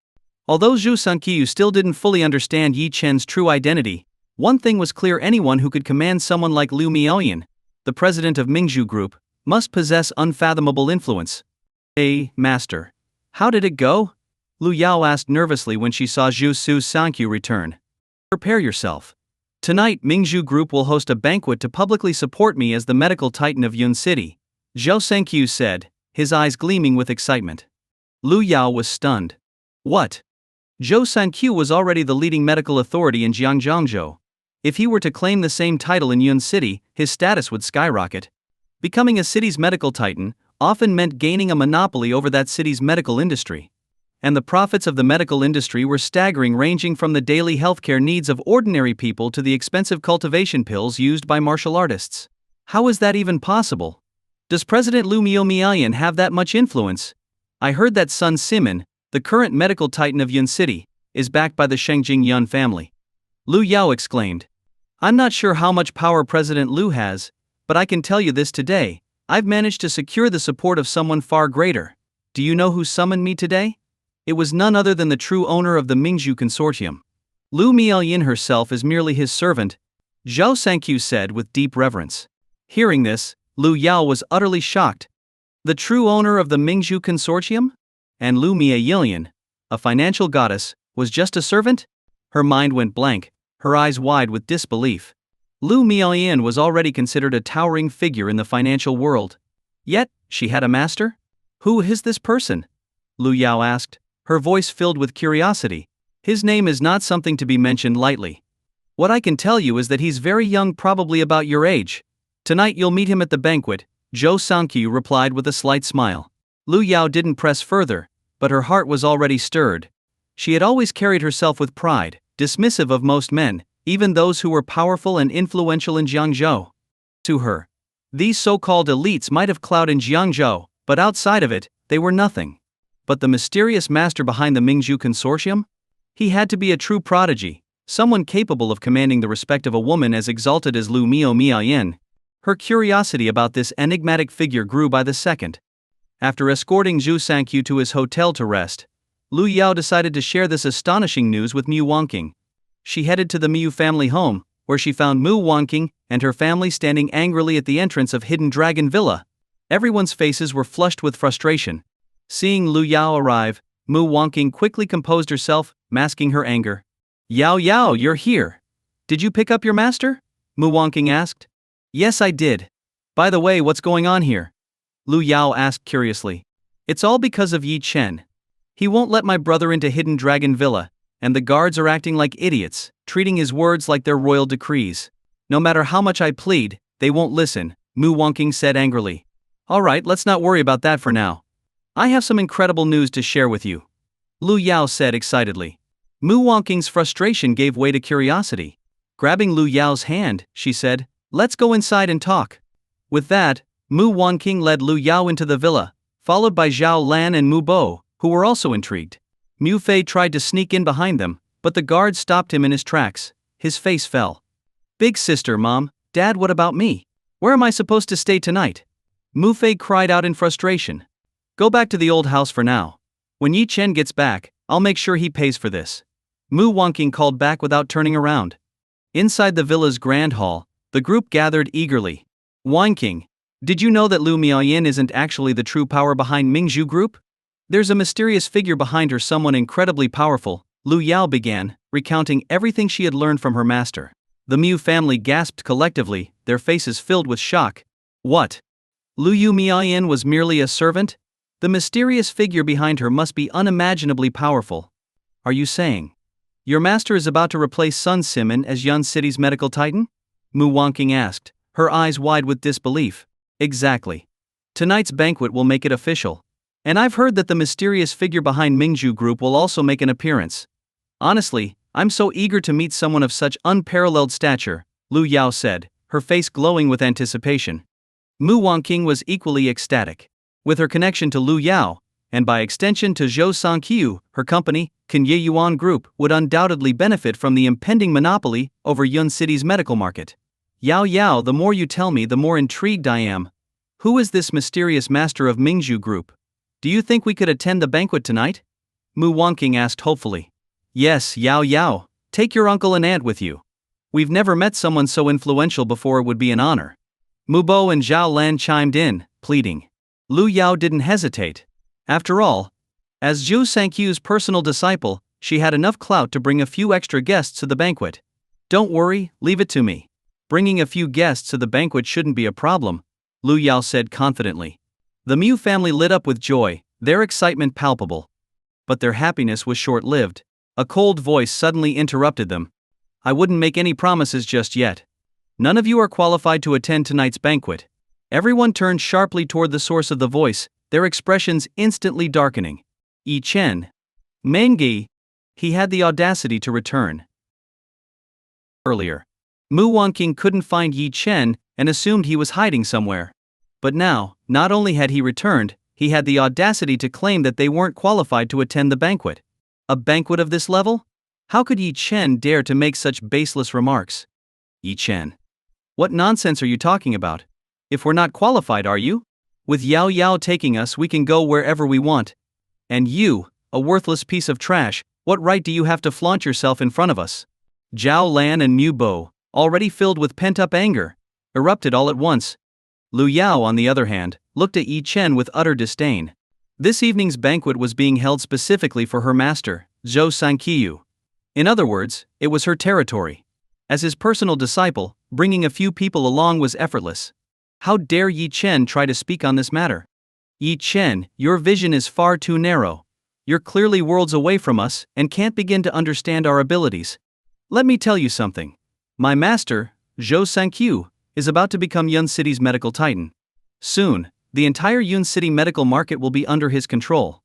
S1: Although Zhou Sanqiu still didn't fully understand Yi Chen's true identity, one thing was clear: anyone who could command someone like Lu Miaoyan, the president of Mingzhu Group, must possess unfathomable influence. Master. How did it go? Lu Yao asked nervously when she saw Zhou Sanqiu return. Prepare yourself. Tonight Mingzhu Group will host a banquet to publicly support me as the medical titan of Yun City, Zhou Sanqiu said, his eyes gleaming with excitement. Lu Yao was stunned. What? Zhou Sanqiu was already the leading medical authority in Jiangzhou. If he were to claim the same title in Yun City, his status would skyrocket. Becoming a city's medical titan often meant gaining a monopoly over that city's medical industry. And the profits of the medical industry were staggering, ranging from the daily healthcare needs of ordinary people to the expensive cultivation pills used by martial artists. How is that even possible? Does President Lu Miaoyan have that much influence? I heard that Sun Simin, the current medical titan of Yun City, is backed by the Shengjing Yun family. Lu Yao exclaimed. I'm not sure how much power President Lu has, but I can tell you this today: I've managed to secure the support of someone far greater. Do you know who summoned me today? It was none other than the true owner of the Mingzhu Consortium. Lu Miaoyan herself is merely his servant, Zhou Sanqiu said with deep reverence. Hearing this, Lu Yao was utterly shocked. The true owner of the Mingzhu Consortium? And Lu Miaoyan, a financial goddess, was just a servant? Her mind went blank, her eyes wide with disbelief. Lu Miaoyan was already considered a towering figure in the financial world. Yet, she had a master? Who is this person? Lu Yao asked, her voice filled with curiosity. His name is not something to be mentioned lightly. What I can tell you is that he's very young, probably about your age. Tonight you'll meet him at the banquet, Zhou Sanqiu replied with a slight smile. Lu Yao didn't press further, but her heart was already stirred. She had always carried herself with pride, dismissive of most men, even those who were powerful and influential in Jiangzhou. To her, these so-called elites might have clout in Jiangzhou, but outside of it, they were nothing. But the mysterious master behind the Mingzhu Consortium? He had to be a true prodigy, someone capable of commanding the respect of a woman as exalted as Lu Miaoyan. Her curiosity about this enigmatic figure grew by the second. After escorting Zhou Sanqiu to his hotel to rest, Lu Yao decided to share this astonishing news with Mu Wanqing. She headed to the Miu family home, where she found Mu Wanqing and her family standing angrily at the entrance of Hidden Dragon Villa. Everyone's faces were flushed with frustration. Seeing Lu Yao arrive, Mu Wanqing quickly composed herself, masking her anger. Yao, you're here. Did you pick up your master? Mu Wanqing asked. Yes, I did. By the way, what's going on here? Lu Yao asked curiously. It's all because of Yi Chen. He won't let my brother into Hidden Dragon Villa, and the guards are acting like idiots, treating his words like they're royal decrees. No matter how much I plead, they won't listen, Mu Wanqing said angrily. Alright, let's not worry about that for now. I have some incredible news to share with you, Lu Yao said excitedly. Mu Wanqing's frustration gave way to curiosity. Grabbing Lu Yao's hand, she said, let's go inside and talk. With that, Mu Wanqing led Lu Yao into the villa, followed by Zhao Lan and Mu Bo, who were also intrigued. Mu Fei tried to sneak in behind them, but the guard stopped him in his tracks. His face fell. Big sister, Mom, Dad, what about me? Where am I supposed to stay tonight? Mu Fei cried out in frustration. Go back to the old house for now. When Yi Chen gets back, I'll make sure he pays for this. Mu Wanqing called back without turning around. Inside the villa's grand hall, the group gathered eagerly. Wanqing, did you know that Lu Miaoyan isn't actually the true power behind Mingzhu Group? There's a mysterious figure behind her, someone incredibly powerful, Lu Yao began, recounting everything she had learned from her master. The Miu family gasped collectively, their faces filled with shock. What? Lu Yu Miayan was merely a servant? The mysterious figure behind her must be unimaginably powerful. Are you saying your master is about to replace Sun Simon as Yun City's medical titan? Mu Wangking asked, her eyes wide with disbelief. Exactly. Tonight's banquet will make it official. And I've heard that the mysterious figure behind Mingzhu Group will also make an appearance. Honestly, I'm so eager to meet someone of such unparalleled stature, Lu Yao said, her face glowing with anticipation. Mu Wangking was equally ecstatic. With her connection to Lu Yao, and by extension to Zhou Sangqiu, her company, Kenye Yuan Group, would undoubtedly benefit from the impending monopoly over Yun City's medical market. Yao, the more you tell me, the more intrigued I am. Who is this mysterious master of Mingzhu Group? Do you think we could attend the banquet tonight? Mu Wangking asked hopefully. Yes, Yao, take your uncle and aunt with you. We've never met someone so influential before, it would be an honor. Mu Bo and Zhao Lan chimed in, pleading. Lu Yao didn't hesitate. After all, as Zhou Sangqiu's personal disciple, she had enough clout to bring a few extra guests to the banquet. Don't worry, leave it to me. Bringing a few guests to the banquet shouldn't be a problem, Lu Yao said confidently. The Mu family lit up with joy, their excitement palpable. But their happiness was short-lived. A cold voice suddenly interrupted them. I wouldn't make any promises just yet. None of you are qualified to attend tonight's banquet. Everyone turned sharply toward the source of the voice, their expressions instantly darkening. Yi Chen. Manga. He had the audacity to return. Earlier, Mu Wangking couldn't find Yi Chen and assumed he was hiding somewhere. But now, not only had he returned, he had the audacity to claim that they weren't qualified to attend the banquet. A banquet of this level? How could Yi Chen dare to make such baseless remarks? Yi Chen. What nonsense are you talking about? If we're not qualified, are you? With Yao taking us, we can go wherever we want. And you, a worthless piece of trash, what right do you have to flaunt yourself in front of us? Zhao Lan and Mu Bo, already filled with pent-up anger, erupted all at once. Lu Yao, on the other hand, looked at Yi Chen with utter disdain. This evening's banquet was being held specifically for her master, Zhou Sangqiu. In other words, it was her territory. As his personal disciple, bringing a few people along was effortless. How dare Yi Chen try to speak on this matter? Yi Chen, your vision is far too narrow. You're clearly worlds away from us and can't begin to understand our abilities. Let me tell you something. My master, Zhou Sangqiu, is about to become Yun City's medical titan. Soon, the entire Yun City medical market will be under his control.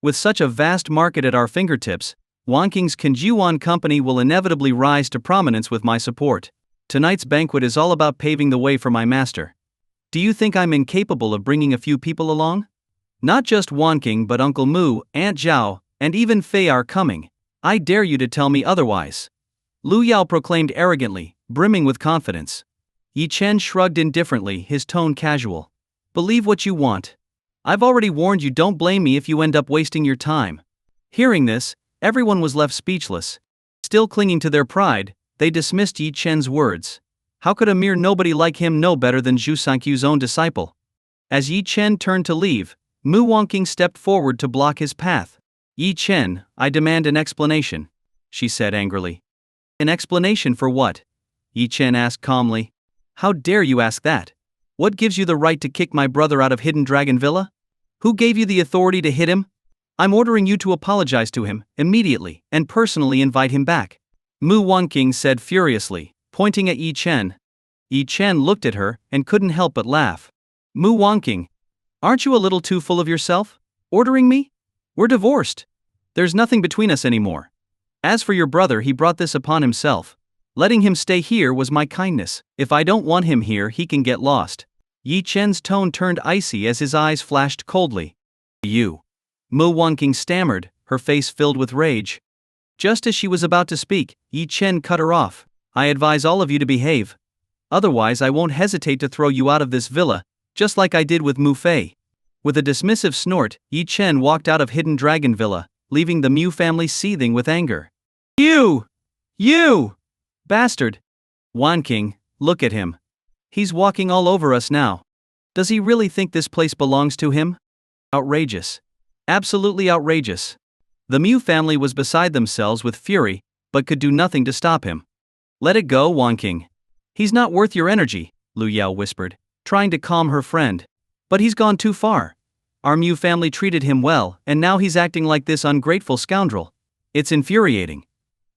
S1: With such a vast market at our fingertips, Wangking's Kenjuan company will inevitably rise to prominence with my support. Tonight's banquet is all about paving the way for my master. Do you think I'm incapable of bringing a few people along? Not just Wangking, but Uncle Mu, Aunt Zhao, and even Fei are coming. I dare you to tell me otherwise. Lu Yao proclaimed arrogantly, brimming with confidence. Yi Chen shrugged indifferently, his tone casual. Believe what you want. I've already warned you, don't blame me if you end up wasting your time. Hearing this, everyone was left speechless. Still clinging to their pride, they dismissed Yi Chen's words. How could a mere nobody like him know better than Zhou Sangqiu's own disciple? As Yi Chen turned to leave, Mu Wangking stepped forward to block his path. Yi Chen, I demand an explanation, she said angrily. An explanation for what? Yi Chen asked calmly. How dare you ask that? What gives you the right to kick my brother out of Hidden Dragon Villa? Who gave you the authority to hit him? I'm ordering you to apologize to him, immediately, and personally invite him back. Mu Wangking said furiously, pointing at Yi Chen. Yi Chen looked at her and couldn't help but laugh. Mu Wangking, aren't you a little too full of yourself? Ordering me? We're divorced. There's nothing between us anymore. As for your brother, he brought this upon himself. Letting him stay here was my kindness. If I don't want him here, he can get lost. Yi Chen's tone turned icy as his eyes flashed coldly. You. Mu Wangking stammered, her face filled with rage. Just as she was about to speak, Yi Chen cut her off. I advise all of you to behave. Otherwise I won't hesitate to throw you out of this villa, just like I did with Mu Fei. With a dismissive snort, Yi Chen walked out of Hidden Dragon Villa, leaving the Mu family seething with anger. You! Bastard! Wangking, look at him. He's walking all over us now. Does he really think this place belongs to him? Outrageous. Absolutely outrageous. The Mu family was beside themselves with fury, but could do nothing to stop him. Let it go, Wangking. He's not worth your energy, Lu Yao whispered, trying to calm her friend. But he's gone too far. Our Mu family treated him well, and now he's acting like this ungrateful scoundrel. It's infuriating.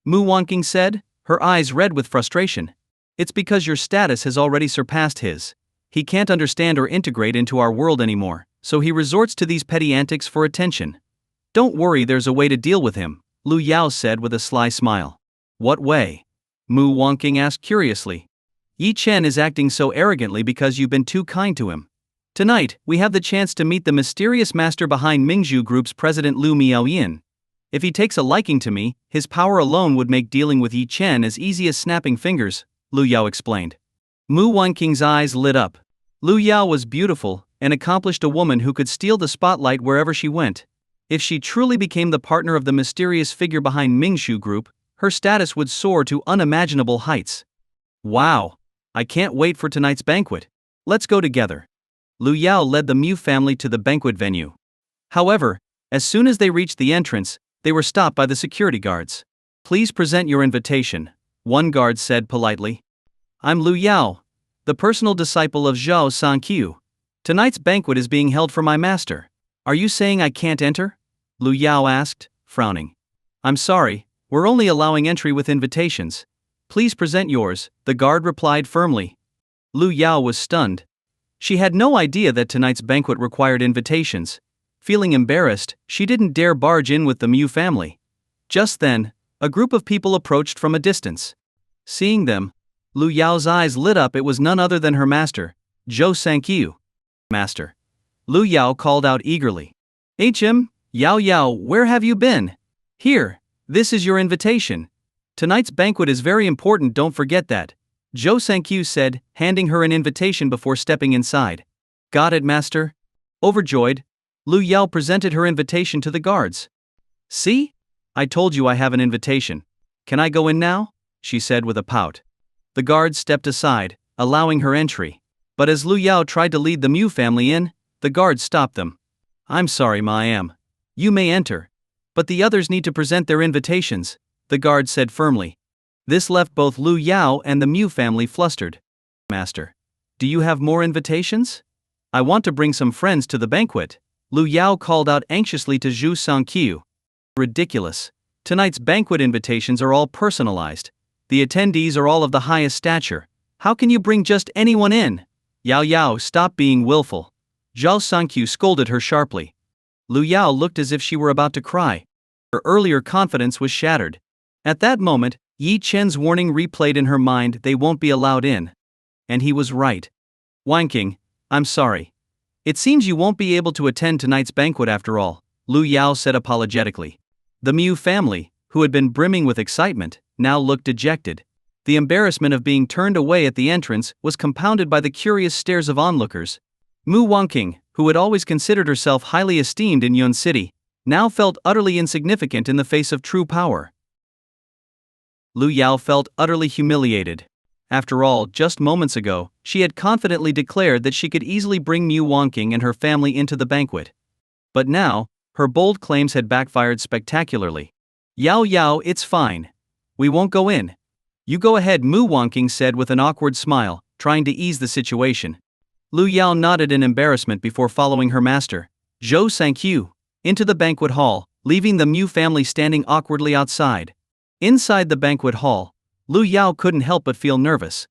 S1: Mu Wanking said, her eyes red with frustration. It's because your status has already surpassed his. He can't understand or integrate into our world anymore, so he resorts to these petty antics for attention. Don't worry, there's a way to deal with him, Lu Yao said with a sly smile. What way? Mu Wanking asked curiously. Yi Chen is acting so arrogantly because you've been too kind to him. Tonight, we have the chance to meet the mysterious master behind Mingzhu Group's president Lu Miaoyin. If he takes a liking to me, his power alone would make dealing with Yi Chen as easy as snapping fingers, Lu Yao explained. Mu Wanking's eyes lit up. Lu Yao was beautiful and accomplished, a woman who could steal the spotlight wherever she went. If she truly became the partner of the mysterious figure behind Mingzhu Group, her status would soar to unimaginable heights. Wow! I can't wait for tonight's banquet. Let's go together. Lu Yao led the Mu family to the banquet venue. However, as soon as they reached the entrance, they were stopped by the security guards. Please present your invitation, one guard said politely. I'm Lu Yao, the personal disciple of Zhao Sanqiu. Tonight's banquet is being held for my master. Are you saying I can't enter? Lu Yao asked, frowning. I'm sorry, we're only allowing entry with invitations. Please present yours, the guard replied firmly. Lu Yao was stunned. She had no idea that tonight's banquet required invitations. Feeling embarrassed, she didn't dare barge in with the Mu family. Just then, a group of people approached from a distance. Seeing them, Lu Yao's eyes lit up. It was none other than her master, Zhou Sanqiu. Master. Lu Yao called out eagerly. Yao Yao, where have you been? Here, this is your invitation. Tonight's banquet is very important, don't forget that, Zhou Sanqiu said, handing her an invitation before stepping inside. Got it, master? Overjoyed, Lu Yao presented her invitation to the guards. See? I told you I have an invitation. Can I go in now? She said with a pout. The guards stepped aside, allowing her entry. But as Lu Yao tried to lead the Mu family in, the guards stopped them. I'm sorry, ma'am. You may enter. But the others need to present their invitations, the guard said firmly. This left both Lu Yao and the Mu family flustered. Master, do you have more invitations? I want to bring some friends to the banquet, Lu Yao called out anxiously to Zhou Sanqiu. Ridiculous. Tonight's banquet invitations are all personalized. The attendees are all of the highest stature. How can you bring just anyone in? Yao Yao, stop being willful. Zhou Sanqiu scolded her sharply. Lu Yao looked as if she were about to cry. Her earlier confidence was shattered. At that moment, Yi Chen's warning replayed in her mind, they won't be allowed in. And he was right. Wanking, I'm sorry. It seems you won't be able to attend tonight's banquet after all, Lu Yao said apologetically. The Mu family, who had been brimming with excitement, now looked dejected. The embarrassment of being turned away at the entrance was compounded by the curious stares of onlookers. Mu Wanking, who had always considered herself highly esteemed in Yun City, now felt utterly insignificant in the face of true power. Lu Yao felt utterly humiliated. After all, just moments ago, she had confidently declared that she could easily bring Mu Wanking and her family into the banquet. But now, her bold claims had backfired spectacularly. Yao Yao, it's fine. We won't go in. You go ahead, Mu Wanking said with an awkward smile, trying to ease the situation. Lu Yao nodded in embarrassment before following her master, Zhou Sanqiu, into the banquet hall, leaving the Mu family standing awkwardly outside. Inside the banquet hall, Lu Yao couldn't help but feel nervous.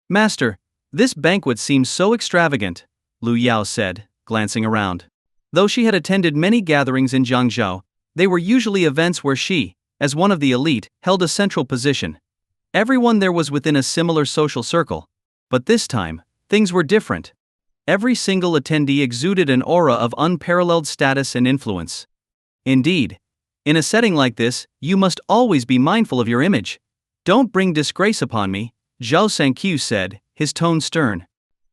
S1: Master, this banquet seems so extravagant, Lu Yao said, glancing around. Though she had attended many gatherings in Jiangzhou, they were usually events where she, as one of the elite, held a central position. Everyone there was within a similar social circle. But this time, things were different. Every single attendee exuded an aura of unparalleled status and influence. Indeed, in a setting like this, you must always be mindful of your image. Don't bring disgrace upon me, Zhao Sanqiu said, his tone stern.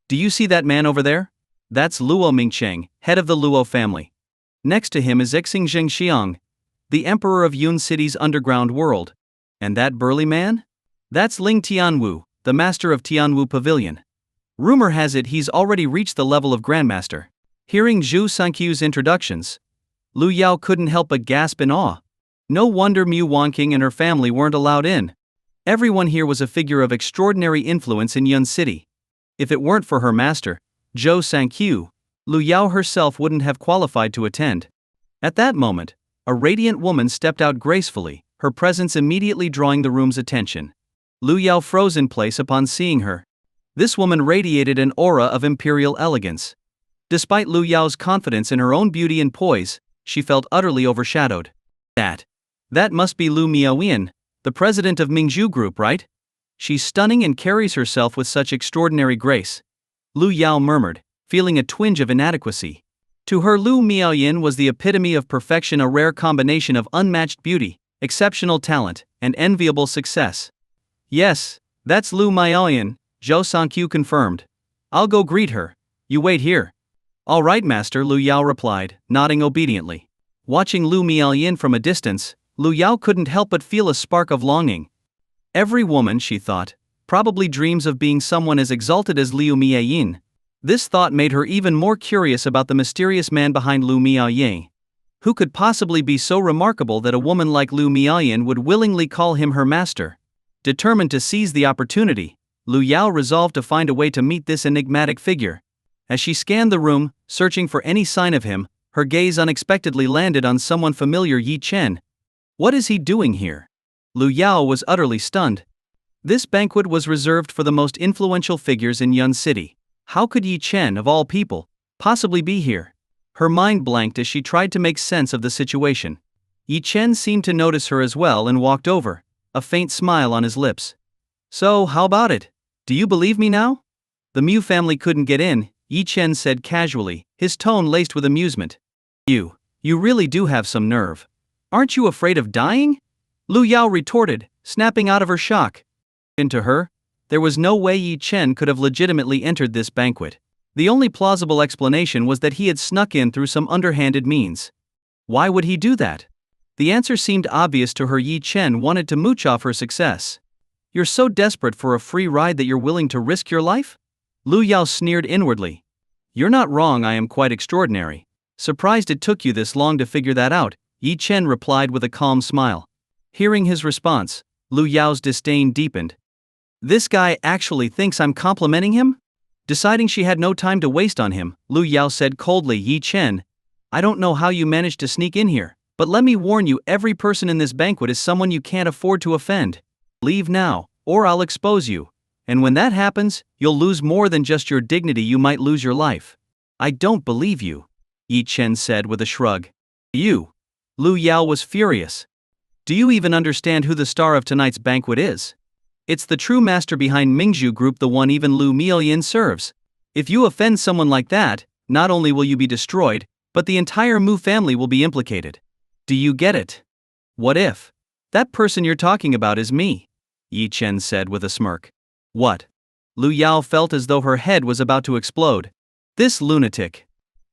S1: Do you see that man over there? That's Luo Mingcheng, head of the Luo family. Next to him is Xing Zhengxiang, the emperor of Yun City's underground world. And that burly man? That's Ling Tianwu, the master of Tianwu Pavilion. Rumor has it he's already reached the level of grandmaster. Hearing Zhou Sanqiu's introductions, Lu Yao couldn't help but gasp in awe. No wonder Mu Wanking and her family weren't allowed in. Everyone here was a figure of extraordinary influence in Yun City. If it weren't for her master, Zhou Sanqiu, Lu Yao herself wouldn't have qualified to attend. At that moment, a radiant woman stepped out gracefully, her presence immediately drawing the room's attention. Lu Yao froze in place upon seeing her. This woman radiated an aura of imperial elegance. Despite Lu Yao's confidence in her own beauty and poise, she felt utterly overshadowed. That must be Lu Miaoyan, the president of Mingzhu Group, right? She's stunning and carries herself with such extraordinary grace. Lu Yao murmured, feeling a twinge of inadequacy. To her, Lu Miaoyan was the epitome of perfection, a rare combination of unmatched beauty, exceptional talent, and enviable success. Yes, that's Lu Miaoyan, Zhou Sankyu confirmed. I'll go greet her. You wait here. All right, master, Lu Yao replied, nodding obediently. Watching Lu Miaoyan from a distance, Lu Yao couldn't help but feel a spark of longing. Every woman, she thought, probably dreams of being someone as exalted as Liu Miaoyan. This thought made her even more curious about the mysterious man behind Lu Miaoyan. Who could possibly be so remarkable that a woman like Lu Miaoyan would willingly call him her master? Determined to seize the opportunity, Lu Yao resolved to find a way to meet this enigmatic figure. As she scanned the room, searching for any sign of him, her gaze unexpectedly landed on someone familiar, Yi Chen. What is he doing here? Lu Yao was utterly stunned. This banquet was reserved for the most influential figures in Yun City. How could Yi Chen, of all people, possibly be here? Her mind blanked as she tried to make sense of the situation. Yi Chen seemed to notice her as well and walked over, a faint smile on his lips. So, how about it? Do you believe me now? The Mu family couldn't get in, Yi Chen said casually, his tone laced with amusement. You really do have some nerve. Aren't you afraid of dying? Lu Yao retorted, snapping out of her shock. Into her, there was no way Yi Chen could have legitimately entered this banquet. The only plausible explanation was that he had snuck in through some underhanded means. Why would he do that? The answer seemed obvious to her. Yi Chen wanted to mooch off her success. You're so desperate for a free ride that you're willing to risk your life? Lu Yao sneered inwardly. You're not wrong, I am quite extraordinary. Surprised it took you this long to figure that out, Yi Chen replied with a calm smile. Hearing his response, Lu Yao's disdain deepened. This guy actually thinks I'm complimenting him? Deciding she had no time to waste on him, Lu Yao said coldly, Yi Chen, I don't know how you managed to sneak in here, but let me warn you, every person in this banquet is someone you can't afford to offend. Leave now, or I'll expose you. And when that happens, you'll lose more than just your dignity, you might lose your life. I don't believe you, Yi Chen said with a shrug. You? Lu Yao was furious. Do you even understand who the star of tonight's banquet is? It's the true master behind Mingzhu Group, the one even Lu Miaoyan serves. If you offend someone like that, not only will you be destroyed, but the entire Mu family will be implicated. Do you get it? What if that person you're talking about is me? Yi Chen said with a smirk. What? Lu Yao felt as though her head was about to explode. This lunatic.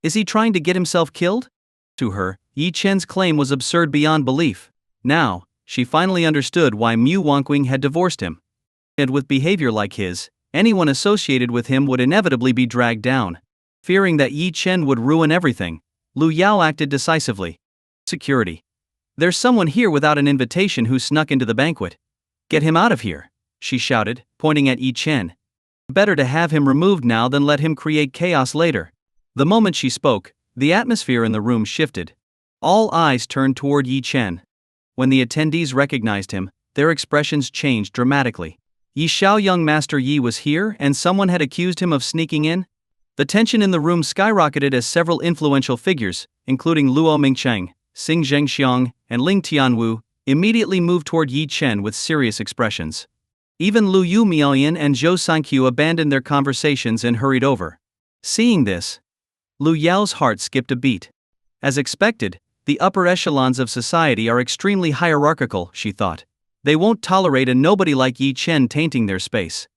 S1: Is he trying to get himself killed? To her, Yi Chen's claim was absurd beyond belief. Now, she finally understood why Mu Wangqing had divorced him. And with behavior like his, anyone associated with him would inevitably be dragged down. Fearing that Yi Chen would ruin everything, Lu Yao acted decisively. Security. There's someone here without an invitation who snuck into the banquet. Get him out of here, she shouted, pointing at Yi Chen. Better to have him removed now than let him create chaos later. The moment she spoke, the atmosphere in the room shifted. All eyes turned toward Yi Chen. When the attendees recognized him, their expressions changed dramatically. Yi Xiao, young Master Yi was here and someone had accused him of sneaking in? The tension in the room skyrocketed as several influential figures, including Luo Mingcheng, Xing Zhengxiang, and Ling Tianwu, immediately moved toward Yi Chen with serious expressions. Even Lu Yu Miaoyan and Zhou Sankyu abandoned their conversations and hurried over. Seeing this, Lu Yao's heart skipped a beat. As expected, the upper echelons of society are extremely hierarchical, she thought. They won't tolerate a nobody like Yi Chen tainting their space.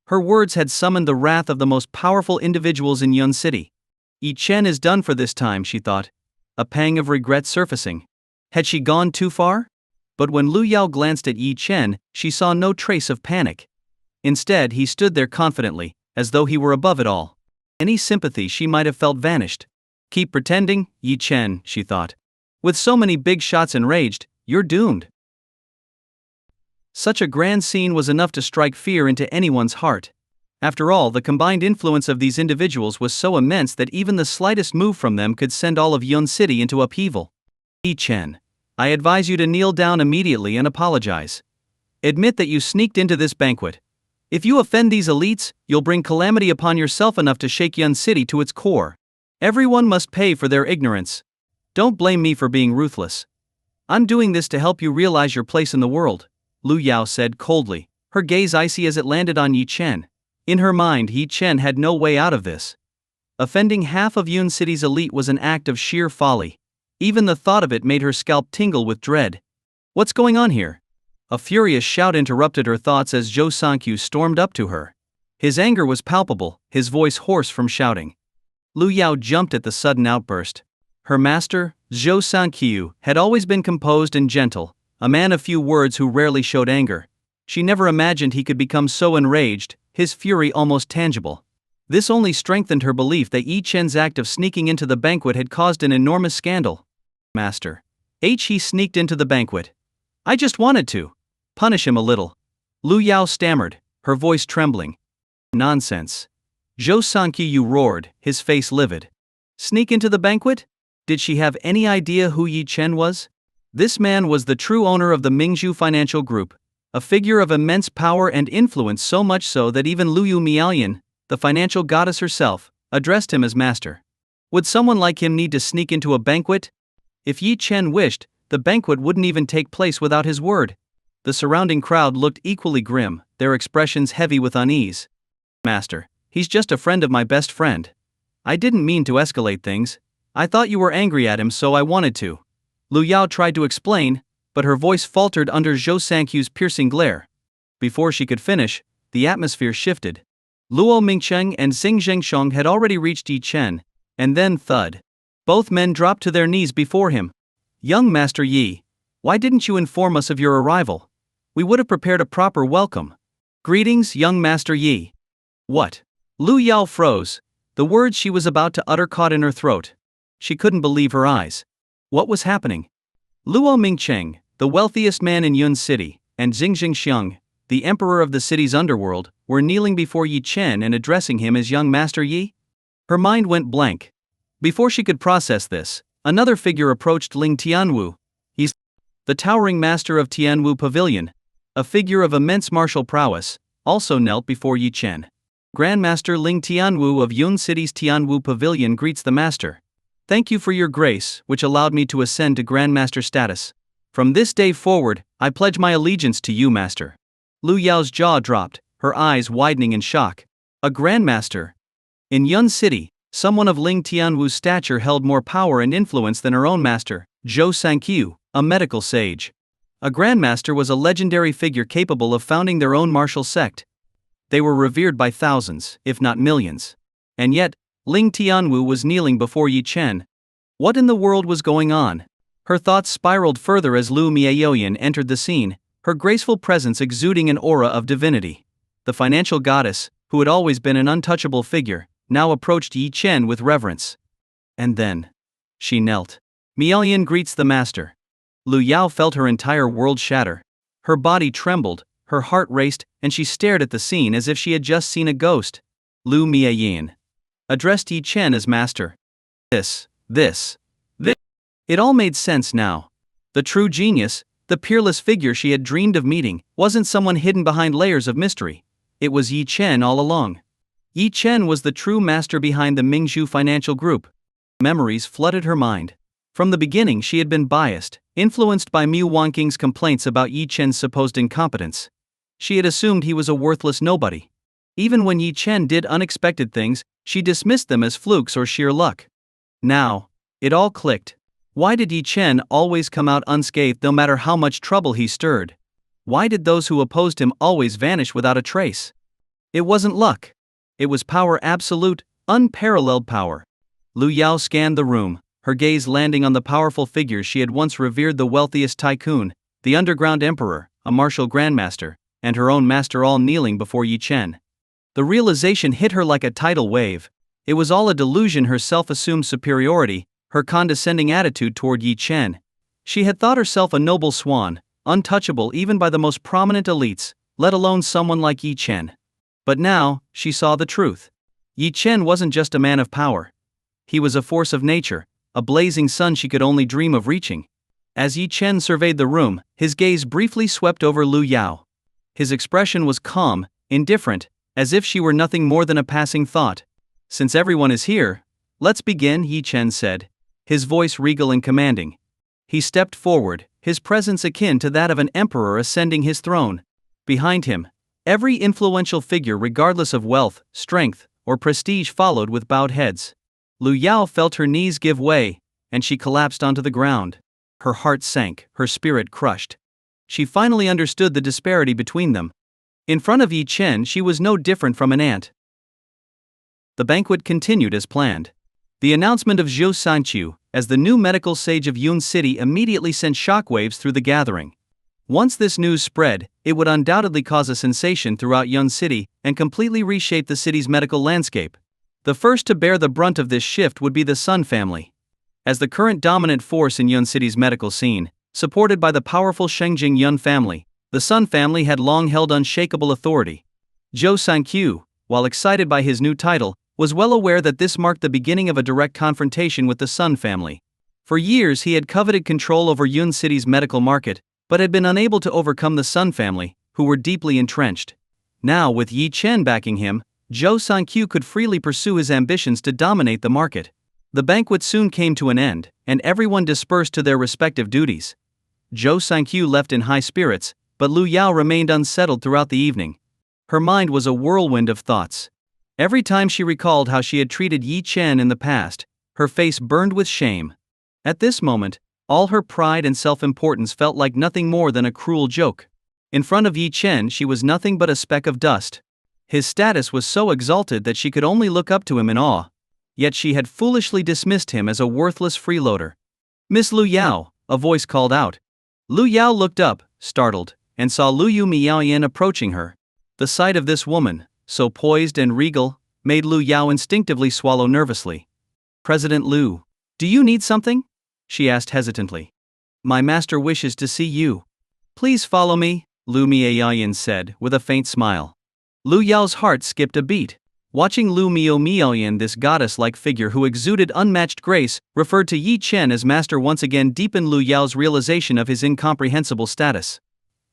S1: Her words had summoned the wrath of the most powerful individuals in Yun City. Yi Chen is done for this time, she thought. A pang of regret surfacing. Had she gone too far? But when Lu Yao glanced at Yi Chen, she saw no trace of panic. Instead, he stood there confidently, as though he were above it all. Any sympathy she might have felt vanished. Keep pretending, Yi Chen, she thought. With so many big shots enraged, you're doomed. Such a grand scene was enough to strike fear into anyone's heart. After all, the combined influence of these individuals was so immense that even the slightest move from them could send all of Yun City into upheaval. Yi Chen, I advise you to kneel down immediately and apologize. Admit that you sneaked into this banquet. If you offend these elites, you'll bring calamity upon yourself enough to shake Yun City to its core. Everyone must pay for their ignorance. Don't blame me for being ruthless. I'm doing this to help you realize your place in the world, Lu Yao said coldly, her gaze icy as it landed on Yi Chen. In her mind, Yi Chen had no way out of this. Offending half of Yun City's elite was an act of sheer folly. Even the thought of it made her scalp tingle with dread. What's going on here? A furious shout interrupted her thoughts as Zhou Sankyu stormed up to her. His anger was palpable, his voice hoarse from shouting. Lu Yao jumped at the sudden outburst. Her master, Zhou Sankyu, had always been composed and gentle, a man of few words who rarely showed anger. She never imagined he could become so enraged, his fury almost tangible. This only strengthened her belief that Yi Chen's act of sneaking into the banquet had caused an enormous scandal. Master. He sneaked into the banquet. I just wanted to punish him a little. Lu Yao stammered, her voice trembling. Nonsense. Zhou Sankyu roared, his face livid. Sneak into the banquet? Did she have any idea who Yi Chen was? This man was the true owner of the Mingzhu Financial Group, a figure of immense power and influence, so much so that even Luyu Miaoyan, the financial goddess herself, addressed him as master. Would someone like him need to sneak into a banquet? If Yi Chen wished, the banquet wouldn't even take place without his word. The surrounding crowd looked equally grim, their expressions heavy with unease. Master, he's just a friend of my best friend. I didn't mean to escalate things. I thought you were angry at him, so I wanted to. Lu Yao tried to explain, but her voice faltered under Zhou Sankyu's piercing glare. Before she could finish, the atmosphere shifted. Luo Mingcheng and Xing Zhengshong had already reached Yi Chen, and then thud. Both men dropped to their knees before him. Young Master Yi, why didn't you inform us of your arrival? We would have prepared a proper welcome. Greetings, young Master Yi. What? Lu Yao froze. The words she was about to utter caught in her throat. She couldn't believe her eyes. What was happening? Luo Mingcheng, the wealthiest man in Yun City, and Xing Zhengxiang, the emperor of the city's underworld, were kneeling before Yi Chen and addressing him as young Master Yi? Her mind went blank. Before she could process this, another figure approached Ling Tianwu. He's the towering master of Tianwu Pavilion, a figure of immense martial prowess, also knelt before Yi Chen. Grandmaster Ling Tianwu of Yun City's Tianwu Pavilion greets the master. Thank you for your grace, which allowed me to ascend to Grandmaster status. From this day forward, I pledge my allegiance to you, Master. Lu Yao's jaw dropped, her eyes widening in shock. A Grandmaster? In Yun City, someone of Ling Tianwu's stature held more power and influence than her own master, Zhou Sankyu, a medical sage. A Grandmaster was a legendary figure capable of founding their own martial sect. They were revered by thousands, if not millions. And yet, Ling Tianwu was kneeling before Yi Chen. What in the world was going on? Her thoughts spiraled further as Lu Miaoyan entered the scene, her graceful presence exuding an aura of divinity. The financial goddess, who had always been an untouchable figure, now approached Yi Chen with reverence. And then, she knelt. Miaoyan greets the master. Lu Yao felt her entire world shatter. Her body trembled, her heart raced, and she stared at the scene as if she had just seen a ghost. Lu Miaoyan addressed Yi Chen as master. This. It all made sense now. The true genius, the peerless figure she had dreamed of meeting, wasn't someone hidden behind layers of mystery. It was Yi Chen all along. Yi Chen was the true master behind the Mingzhu Financial Group. Memories flooded her mind. From the beginning she had been biased, influenced by Mu Wanqing's complaints about Yi Chen's supposed incompetence. She had assumed he was a worthless nobody. Even when Yi Chen did unexpected things, she dismissed them as flukes or sheer luck. Now, it all clicked. Why did Yi Chen always come out unscathed no matter how much trouble he stirred? Why did those who opposed him always vanish without a trace? It wasn't luck. It was power, absolute, unparalleled power. Lu Yao scanned the room, her gaze landing on the powerful figures she had once revered: the wealthiest tycoon, the underground emperor, a martial grandmaster, and her own master, all kneeling before Yi Chen. The realization hit her like a tidal wave. It was all a delusion: her self-assumed superiority, her condescending attitude toward Yi Chen. She had thought herself a noble swan, untouchable even by the most prominent elites, let alone someone like Yi Chen. But now, she saw the truth. Yi Chen wasn't just a man of power. He was a force of nature, a blazing sun she could only dream of reaching. As Yi Chen surveyed the room, his gaze briefly swept over Lu Yao. His expression was calm, indifferent, as if she were nothing more than a passing thought. "Since everyone is here, let's begin," Yi Chen said, his voice regal and commanding. He stepped forward, his presence akin to that of an emperor ascending his throne. Behind him, every influential figure regardless of wealth, strength, or prestige followed with bowed heads. Lu Yao felt her knees give way, and she collapsed onto the ground. Her heart sank, her spirit crushed. She finally understood the disparity between them. In front of Yi Chen she was no different from an ant. The banquet continued as planned. The announcement of Zhou Sanqiu as the new medical sage of Yun City immediately sent shockwaves through the gathering. Once this news spread, it would undoubtedly cause a sensation throughout Yun City and completely reshape the city's medical landscape. The first to bear the brunt of this shift would be the Sun family. As the current dominant force in Yun City's medical scene, supported by the powerful Shengjing Yun family, the Sun family had long held unshakable authority. Zhou Sanqiu, while excited by his new title, was well aware that this marked the beginning of a direct confrontation with the Sun family. For years he had coveted control over Yun City's medical market, but had been unable to overcome the Sun family, who were deeply entrenched. Now, with Yi Chen backing him, Zhou Sanqiu could freely pursue his ambitions to dominate the market. The banquet soon came to an end, and everyone dispersed to their respective duties. Zhou Sanqiu left in high spirits, but Lu Yao remained unsettled throughout the evening. Her mind was a whirlwind of thoughts. Every time she recalled how she had treated Yi Chen in the past, her face burned with shame. At this moment, all her pride and self-importance felt like nothing more than a cruel joke. In front of Yi Chen she was nothing but a speck of dust. His status was so exalted that she could only look up to him in awe. Yet she had foolishly dismissed him as a worthless freeloader. "Miss Lu Yao," a voice called out. Lu Yao looked up, startled, and saw Lu Yu Miaoyan approaching her. The sight of this woman, so poised and regal, made Lu Yao instinctively swallow nervously. "President Lu, do you need something?" she asked hesitantly. "My master wishes to see you." "Please follow me," Lu Miaoyan said, with a faint smile. Lu Yao's heart skipped a beat. Watching Lu Miaoyan, this goddess-like figure who exuded unmatched grace, referred to Yi Chen as master once again deepened Lu Yao's realization of his incomprehensible status.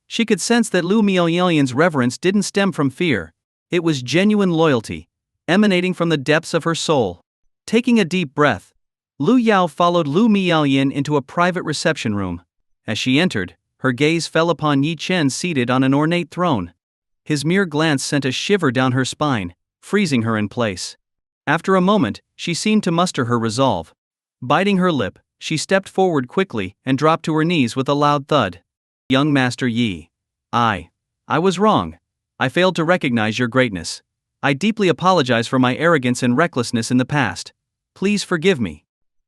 S1: She could sense that Lu Miaoyan's reverence didn't stem from fear. It was genuine loyalty, emanating from the depths of her soul. Taking a deep breath, Lu Yao followed Lu Miaoyan into a private reception room. As she entered, her gaze fell upon Yi Chen seated on an ornate throne. His mere glance sent a shiver down her spine, freezing her in place. After a moment, she seemed to muster her resolve. Biting her lip, she stepped forward quickly and dropped to her knees with a loud thud. "Young Master Yi, I was wrong. I failed to recognize your greatness. I deeply apologize for my arrogance and recklessness in the past. Please forgive me."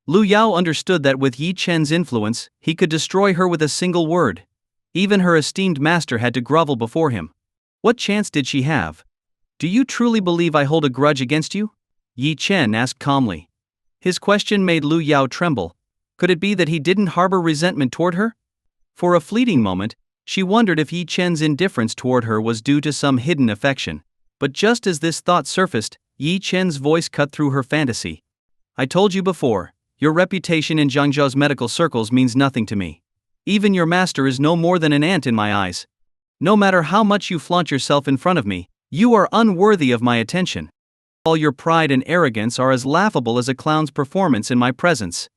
S1: Lu Yao understood that with Yi Chen's influence, he could destroy her with a single word. Even her esteemed master had to grovel before him. What chance did she have? "Do you truly believe I hold a grudge against you?" Yi Chen asked calmly. His question made Lu Yao tremble. Could it be that he didn't harbor resentment toward her? For a fleeting moment, she wondered if Yi Chen's indifference toward her was due to some hidden affection. But just as this thought surfaced, Yi Chen's voice cut through her fantasy. "I told you before, your reputation in Zhangzhou's medical circles means nothing to me. Even your master is no more than an ant in my eyes. No matter how much you flaunt yourself in front of me, you are unworthy of my attention. All your pride and arrogance are as laughable as a clown's performance in my presence.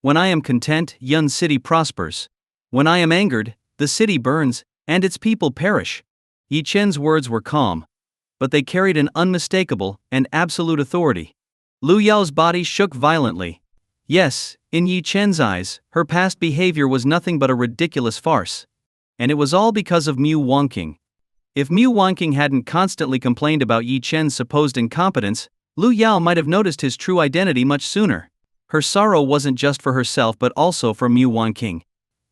S1: When I am content, Yun City prospers. When I am angered, the city burns, and its people perish." Yi Chen's words were calm, but they carried an unmistakable and absolute authority. Lu Yao's body shook violently. Yes, in Yi Chen's eyes, her past behavior was nothing but a ridiculous farce. And it was all because of Mu Wangqing. If Mu Wangqing hadn't constantly complained about Yi Chen's supposed incompetence, Lu Yao might have noticed his true identity much sooner. Her sorrow wasn't just for herself but also for Mu Wangqing.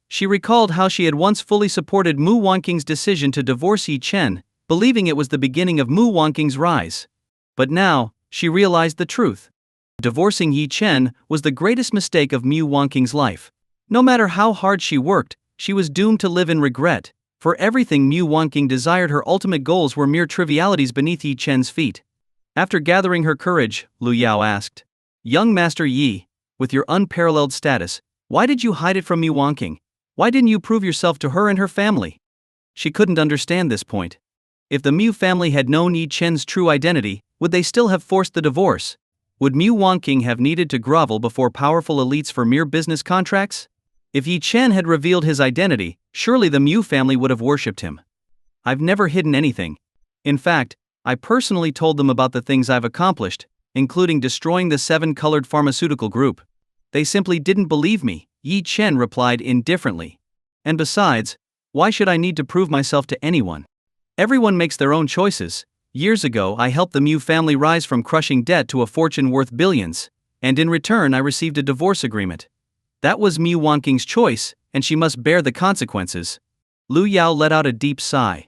S1: She recalled how she had once fully supported Mu Wangqing's decision to divorce Yi Chen, believing it was the beginning of Mu Wangqing's rise. But now, she realized the truth. Divorcing Yi Chen was the greatest mistake of Mu Wangqing's life. No matter how hard she worked, she was doomed to live in regret, For everything Mu Wanqing desired, her ultimate goals were mere trivialities beneath Yi Chen's feet. After gathering her courage, Lu Yao asked, "Young Master Yi, with your unparalleled status, why did you hide it from Mu Wanqing? Why didn't you prove yourself to her and her family?" She couldn't understand this point. If the Mu family had known Yi Chen's true identity, would they still have forced the divorce? Would Mu Wanqing have needed to grovel before powerful elites for mere business contracts? If Yi Chen had revealed his identity, surely the Mu family would have worshipped him. "I've never hidden anything. In fact, I personally told them about the things I've accomplished, including destroying the 7-colored pharmaceutical group. They simply didn't believe me," Yi Chen replied indifferently. "And besides, why should I need to prove myself to anyone? Everyone makes their own choices. Years ago I helped the Mu family rise from crushing debt to a fortune worth billions, and in return I received a divorce agreement. That was Mu Wanqing's choice, and she must bear the consequences." Lu Yao let out a deep sigh.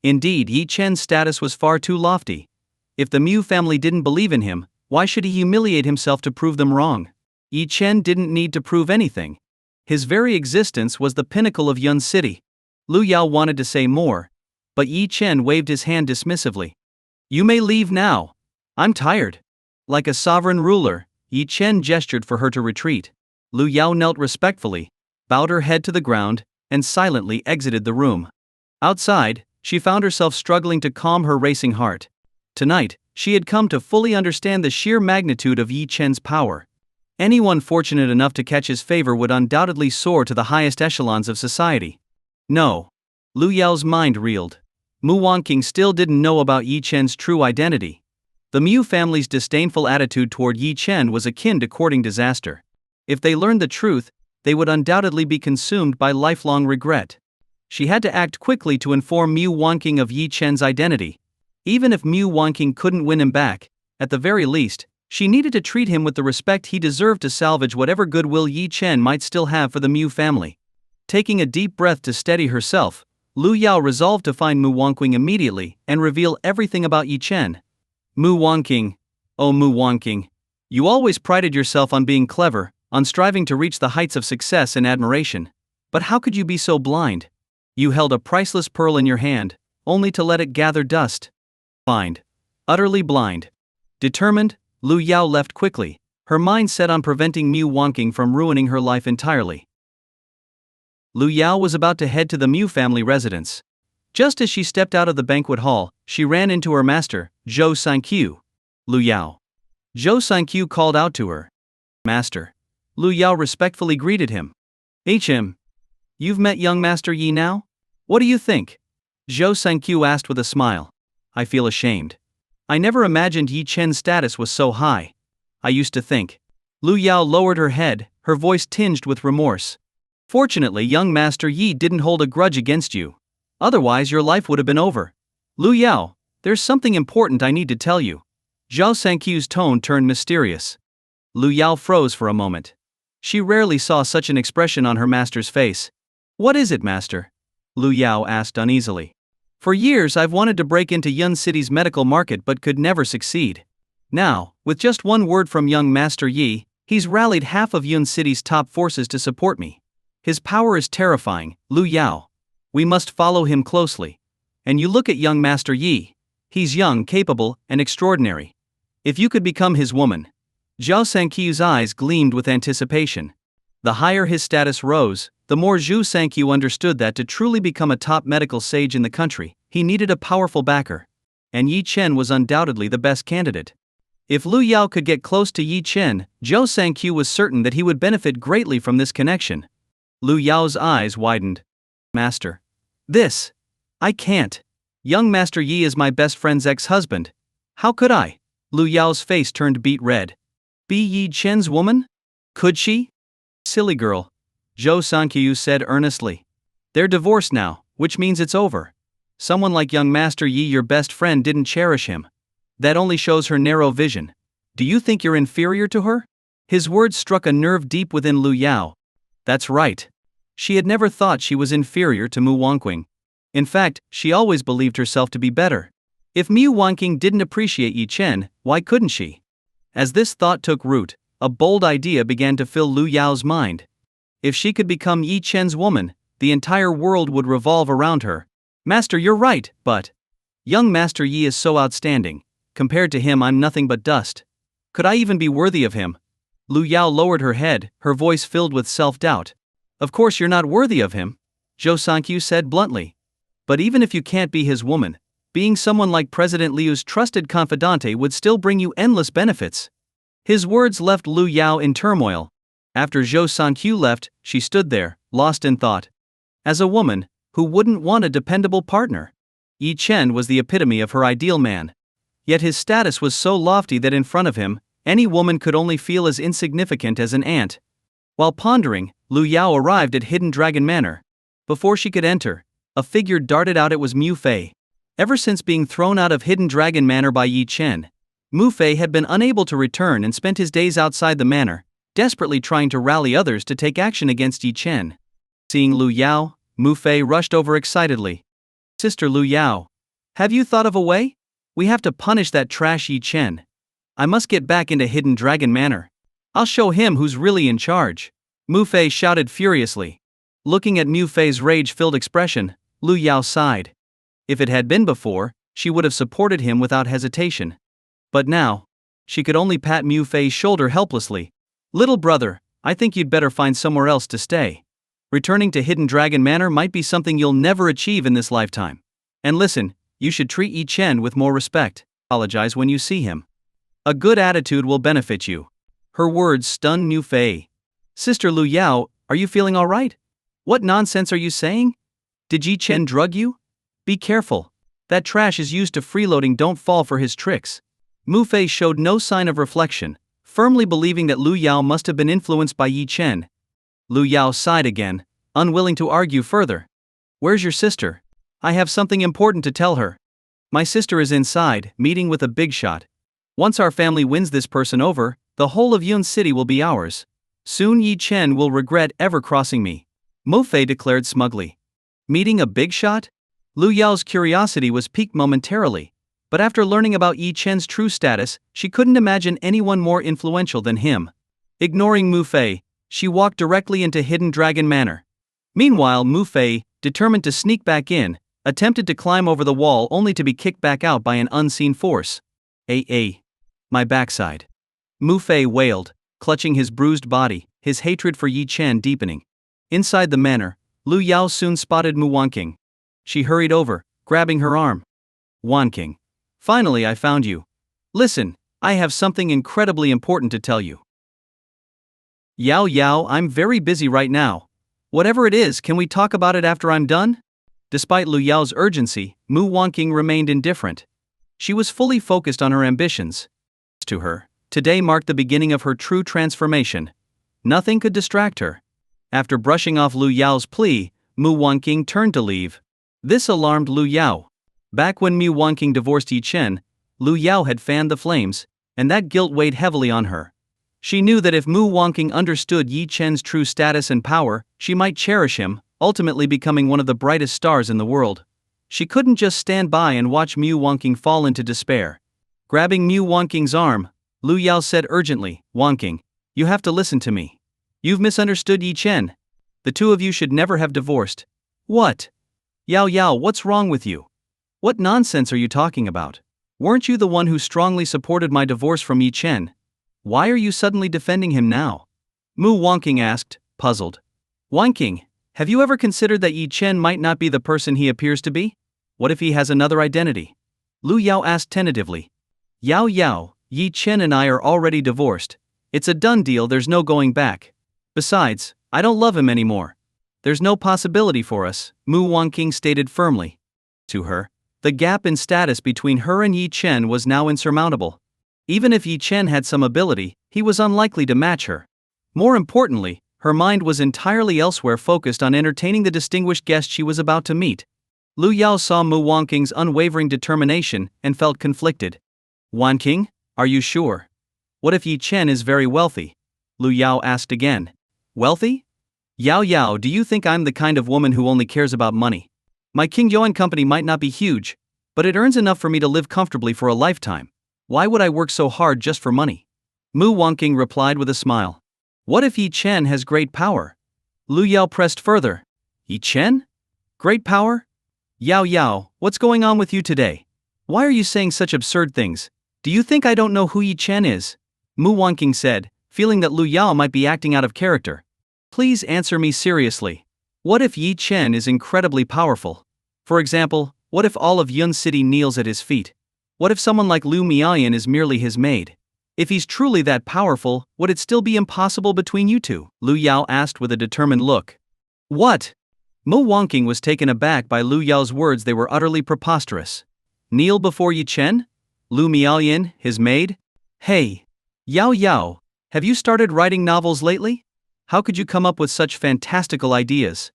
S1: Indeed, Yi Chen's status was far too lofty. If the Mu family didn't believe in him, why should he humiliate himself to prove them wrong? Yi Chen didn't need to prove anything. His very existence was the pinnacle of Yun City. Lu Yao wanted to say more, but Yi Chen waved his hand dismissively. "You may leave now. I'm tired." Like a sovereign ruler, Yi Chen gestured for her to retreat. Lu Yao knelt respectfully, bowed her head to the ground, and silently exited the room. Outside, she found herself struggling to calm her racing heart. Tonight, she had come to fully understand the sheer magnitude of Yi Chen's power. Anyone fortunate enough to catch his favor would undoubtedly soar to the highest echelons of society. No. Lu Yao's mind reeled. Mu Wanqing still didn't know about Yi Chen's true identity. The Mu family's disdainful attitude toward Yi Chen was akin to courting disaster. If they learned the truth, they would undoubtedly be consumed by lifelong regret. She had to act quickly to inform Mu Wanqing of Yi Chen's identity. Even if Mu Wanqing couldn't win him back, at the very least, she needed to treat him with the respect he deserved to salvage whatever goodwill Yi Chen might still have for the Mu family. Taking a deep breath to steady herself, Lu Yao resolved to find Mu Wanqing immediately and reveal everything about Yi Chen. "Mu Wanqing, oh Mu Wanqing, you always prided yourself on being clever, on striving to reach the heights of success and admiration. But how could you be so blind? You held a priceless pearl in your hand, only to let it gather dust." Blind. Utterly blind. Determined, Lu Yao left quickly, her mind set on preventing Mu Wanqing from ruining her life entirely. Lu Yao was about to head to the Mu family residence. Just as she stepped out of the banquet hall, she ran into her master, Zhou Sanqiu. "Lu Yao." Zhou Sanqiu called out to her. "Master." Lu Yao respectfully greeted him. "HM. You've met young Master Yi now? What do you think?" Zhou Sanqiu asked with a smile. "I feel ashamed. I never imagined Yi Chen's status was so high. I used to think." Lu Yao lowered her head, her voice tinged with remorse. "Fortunately, young Master Yi didn't hold a grudge against you. Otherwise your life would have been over. Lu Yao, there's something important I need to tell you." Zhao Sanqiu's tone turned mysterious. Lu Yao froze for a moment. She rarely saw such an expression on her master's face. "What is it, master?" Lu Yao asked uneasily. "For years I've wanted to break into Yun City's medical market but could never succeed. Now, with just one word from young Master Yi, he's rallied half of Yun City's top forces to support me. His power is terrifying, Lu Yao. We must follow him closely. And you look at young Master Yi. He's young, capable, and extraordinary. If you could become his woman." Zhao Sanqiu's eyes gleamed with anticipation. The higher his status rose, the more Zhou Sanqiu understood that to truly become a top medical sage in the country, he needed a powerful backer. And Yi Chen was undoubtedly the best candidate. If Lu Yao could get close to Yi Chen, Zhou Sanqiu was certain that he would benefit greatly from this connection. Lu Yao's eyes widened. "Master. This. I can't. Young Master Yi is my best friend's ex-husband. How could I?" Lu Yao's face turned beet red. "Be Yi Chen's woman? Could she?" "Silly girl," Zhou Sanqiu said earnestly. "They're divorced now, which means it's over. Someone like young Master Yi, your best friend, didn't cherish him. That only shows her narrow vision. Do you think you're inferior to her?" His words struck a nerve deep within Lu Yao. That's right. She had never thought she was inferior to Mu Wanqing. In fact, she always believed herself to be better. If Mu Wanqing didn't appreciate Yi Chen, why couldn't she? As this thought took root, a bold idea began to fill Lu Yao's mind. If she could become Yi Chen's woman, the entire world would revolve around her. Master, you're right, but young Master Yi is so outstanding. Compared to him, I'm nothing but dust. Could I even be worthy of him? Lu Yao lowered her head, her voice filled with self-doubt. Of course you're not worthy of him, Zhou Sankyu said bluntly. But even if you can't be his woman, being someone like President Liu's trusted confidante would still bring you endless benefits. His words left Lu Yao in turmoil. After Zhou Sankyu left, she stood there, lost in thought. As a woman, who wouldn't want a dependable partner? Yi Chen was the epitome of her ideal man. Yet his status was so lofty that in front of him, any woman could only feel as insignificant as an ant. While pondering, Lu Yao arrived at Hidden Dragon Manor. Before she could enter, a figure darted out. It was Mu Fei. Ever since being thrown out of Hidden Dragon Manor by Yi Chen, Mu Fei had been unable to return and spent his days outside the manor, desperately trying to rally others to take action against Yi Chen. Seeing Lu Yao, Mu Fei rushed over excitedly. Sister Lu Yao, have you thought of a way? We have to punish that trash Yi Chen. I must get back into Hidden Dragon Manor. I'll show him who's really in charge. Mu Fei shouted furiously. Looking at Mu Fei's rage-filled expression, Lu Yao sighed. If it had been before, she would have supported him without hesitation. But now, she could only pat Mu Fei's shoulder helplessly. Little brother, I think you'd better find somewhere else to stay. Returning to Hidden Dragon Manor might be something you'll never achieve in this lifetime. And listen, you should treat Yi Chen with more respect. Apologize when you see him. A good attitude will benefit you. Her words stunned Mu Fei. Sister Lu Yao, are you feeling alright? What nonsense are you saying? Did Yi Chen drug you? Be careful. That trash is used to freeloading. Don't fall for his tricks. Mu Fei showed no sign of reflection, firmly believing that Lu Yao must have been influenced by Yi Chen. Lu Yao sighed again, unwilling to argue further. Where's your sister? I have something important to tell her. My sister is inside, meeting with a big shot. Once our family wins this person over, the whole of Yun City will be ours. Soon Yi Chen will regret ever crossing me. Mu Fei declared smugly. Meeting a big shot? Lu Yao's curiosity was piqued momentarily, but after learning about Yi Chen's true status, she couldn't imagine anyone more influential than him. Ignoring Mu Fei, she walked directly into Hidden Dragon Manor. Meanwhile, Mu Fei, determined to sneak back in, attempted to climb over the wall only to be kicked back out by an unseen force. My backside. Mu Fei wailed, clutching his bruised body, his hatred for Yi Chen deepening. Inside the manor, Lu Yao soon spotted Mu Wanqing. She hurried over, grabbing her arm. Wanqing. Finally I found you. Listen, I have something incredibly important to tell you. Yao, I'm very busy right now. Whatever it is, can we talk about it after I'm done? Despite Lu Yao's urgency, Mu Wanqing remained indifferent. She was fully focused on her ambitions. To her, today marked the beginning of her true transformation. Nothing could distract her. After brushing off Lu Yao's plea, Mu Wanqing turned to leave. This alarmed Lu Yao. Back when Mu Wanqing divorced Yi Chen, Lu Yao had fanned the flames, and that guilt weighed heavily on her. She knew that if Mu Wanqing understood Yi Chen's true status and power, she might cherish him, ultimately becoming one of the brightest stars in the world. She couldn't just stand by and watch Mu Wanqing fall into despair. Grabbing Mu Wanqing's arm, Lu Yao said urgently, Wanqing, you have to listen to me. You've misunderstood Yi Chen. The two of you should never have divorced. What? Yao, what's wrong with you? What nonsense are you talking about? Weren't you the one who strongly supported my divorce from Yi Chen? Why are you suddenly defending him now? Mu Wanqing asked, puzzled. Wanqing, have you ever considered that Yi Chen might not be the person he appears to be? What if he has another identity? Lu Yao asked tentatively. Yao, Yi Chen and I are already divorced. It's a done deal, there's no going back. Besides, I don't love him anymore. There's no possibility for us, Mu Wanqing stated firmly. To her, the gap in status between her and Yi Chen was now insurmountable. Even if Yi Chen had some ability, he was unlikely to match her. More importantly, her mind was entirely elsewhere, focused on entertaining the distinguished guest she was about to meet. Lu Yao saw Mu Wanqing's unwavering determination and felt conflicted. Wanqing, are you sure? What if Yi Chen is very wealthy? Lu Yao asked again. Wealthy? Yao, do you think I'm the kind of woman who only cares about money? My King Yuan company might not be huge, but it earns enough for me to live comfortably for a lifetime. Why would I work so hard just for money? Mu Wanqing replied with a smile. What if Yi Chen has great power? Lu Yao pressed further. Yi Chen? Great power? Yao Yao, what's going on with you today? Why are you saying such absurd things? Do you think I don't know who Yi Chen is? Mu Wanqing said, feeling that Lu Yao might be acting out of character. Please answer me seriously. What if Yi Chen is incredibly powerful? For example, what if all of Yun City kneels at his feet? What if someone like Lu Miaoyan is merely his maid? If he's truly that powerful, would it still be impossible between you two? Lu Yao asked with a determined look. What? Mu Wanqing was taken aback by Lu Yao's words. They were utterly preposterous. Kneel before Yi Chen? Lu Miaoyan, his maid? Hey! Yao Yao, have you started writing novels lately? How could you come up with such fantastical ideas?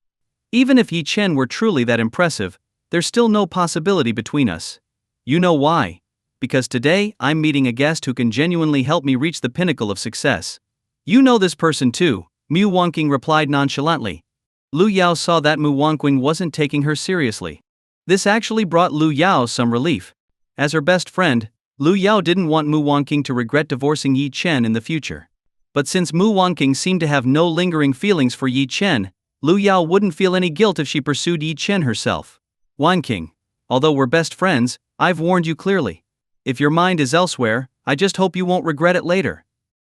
S1: Even if Yi Chen were truly that impressive, there's still no possibility between us. You know why? Because today I'm meeting a guest who can genuinely help me reach the pinnacle of success. You know this person too, Mu Wanqing replied nonchalantly. Lu Yao saw that Mu Wanqing wasn't taking her seriously. This actually brought Lu Yao some relief. As her best friend, Lu Yao didn't want Mu Wanqing to regret divorcing Yi Chen in the future. But since Mu Wanqing seemed to have no lingering feelings for Yi Chen, Lu Yao wouldn't feel any guilt if she pursued Yi Chen herself. Wanqing, although we're best friends, I've warned you clearly. If your mind is elsewhere, I just hope you won't regret it later.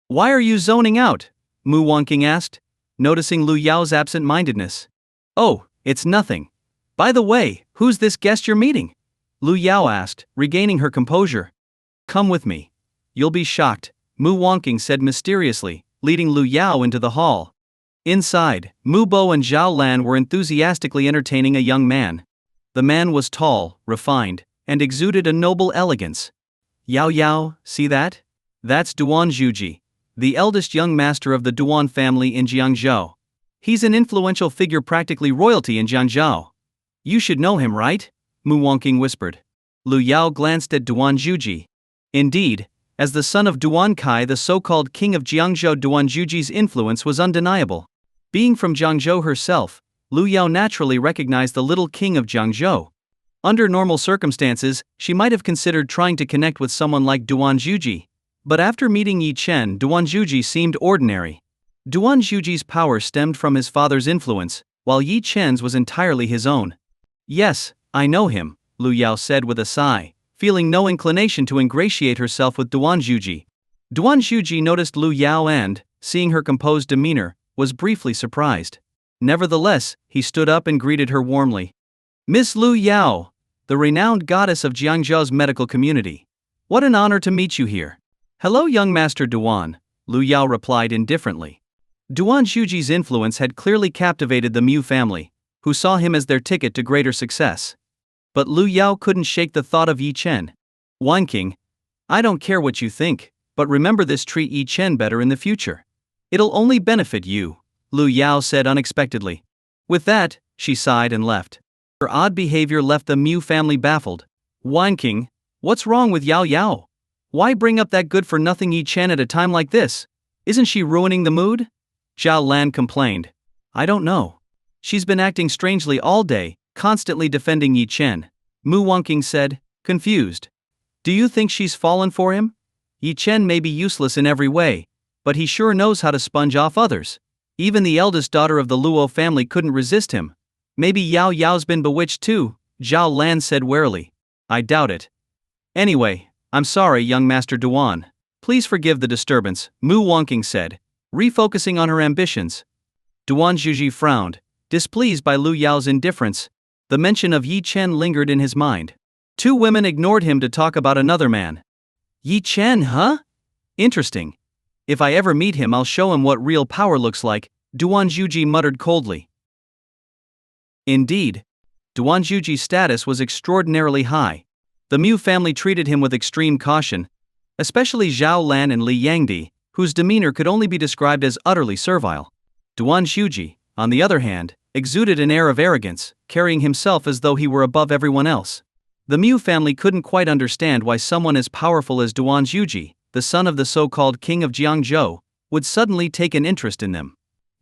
S1: Why are you zoning out? Mu Wanqing asked, noticing Lu Yao's absent-mindedness. Oh, it's nothing. By the way, who's this guest you're meeting? Lu Yao asked, regaining her composure. Come with me. You'll be shocked, Mu Wanqing said mysteriously, leading Lu Yao into the hall. Inside, Mu Bo and Zhao Lan were enthusiastically entertaining a young man. The man was tall, refined, and exuded a noble elegance. Yao Yao, see that? That's Duan Zhuji, the eldest young master of the Duan family in Jiangzhou. He's an influential figure, practically royalty in Jiangzhou. You should know him, right? Mu Wanqing whispered. Lu Yao glanced at Duan Zhuji. Indeed, as the son of Duan Kai, the so-called king of Jiangzhou, Duan Zhuji's influence was undeniable. Being from Jiangzhou herself, Lu Yao naturally recognized the little king of Jiangzhou. Under normal circumstances, she might have considered trying to connect with someone like Duan Zhuji. But after meeting Yi Chen, Duan Zhuji seemed ordinary. Duan Zhuji's power stemmed from his father's influence, while Yi Chen's was entirely his own. Yes, I know him, Lu Yao said with a sigh, feeling no inclination to ingratiate herself with Duan Zhuji. Duan Zhuji noticed Lu Yao and, seeing her composed demeanor, was briefly surprised. Nevertheless, he stood up and greeted her warmly. Miss Lu Yao, the renowned goddess of Jiangzhou's medical community. What an honor to meet you here. Hello, young Master Duan, Lu Yao replied indifferently. Duan Zhuji's influence had clearly captivated the Mu family, who saw him as their ticket to greater success. But Lu Yao couldn't shake the thought of Yi Chen. Wanqing, I don't care what you think, but remember this, treat Yi Chen better in the future. It'll only benefit you, Lu Yao said unexpectedly. With that, she sighed and left. Her odd behavior left the Mu family baffled. Wanqing, what's wrong with Yao Yao? Why bring up that good-for-nothing Yi Chen at a time like this? Isn't she ruining the mood? Zhao Lan complained. I don't know. She's been acting strangely all day, constantly defending Yi Chen. Mu Wanqing said, confused. Do you think she's fallen for him? Yi Chen may be useless in every way, but he sure knows how to sponge off others. Even the eldest daughter of the Luo family couldn't resist him. Maybe Yao Yao's been bewitched too, Zhao Lan said warily. I doubt it. Anyway, I'm sorry, young Master Duan. Please forgive the disturbance, Mu Wanqing said, refocusing on her ambitions. Duan Zhuji frowned, displeased by Lu Yao's indifference. The mention of Yi Chen lingered in his mind. Two women ignored him to talk about another man. Yi Chen, huh? Interesting. If I ever meet him, I'll show him what real power looks like, Duan Zhuji muttered coldly. Indeed, Duan Zhuji's status was extraordinarily high. The Mu family treated him with extreme caution, especially Zhao Lan and Li Yangdi, whose demeanor could only be described as utterly servile. Duan Zhuji, on the other hand, exuded an air of arrogance, carrying himself as though he were above everyone else. The Mu family couldn't quite understand why someone as powerful as Duan Zhuji, the son of the so-called king of Jiangzhou, would suddenly take an interest in them.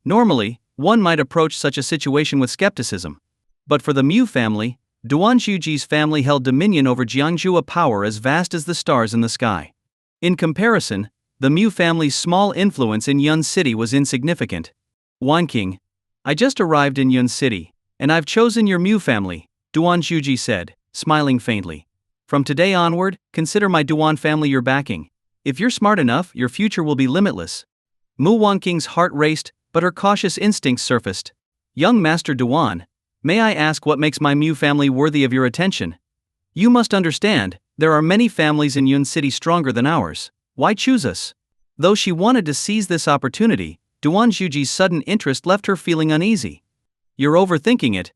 S1: Normally, one might approach such a situation with skepticism. But for the Mu family, Duan Zhuji's family held dominion over Jiangzhou, a power as vast as the stars in the sky. In comparison, the Mu family's small influence in Yun City was insignificant. Wanqing, I just arrived in Yun City. And I've chosen your Mu family, Duan Zhuji said, smiling faintly. From today onward, consider my Duan family your backing. If you're smart enough, your future will be limitless. Mu Wanqing's heart raced, but her cautious instincts surfaced. Young Master Duan, may I ask what makes my Mu family worthy of your attention? You must understand, there are many families in Yun City stronger than ours. Why choose us? Though she wanted to seize this opportunity, Duan Zhuji's sudden interest left her feeling uneasy. You're overthinking it.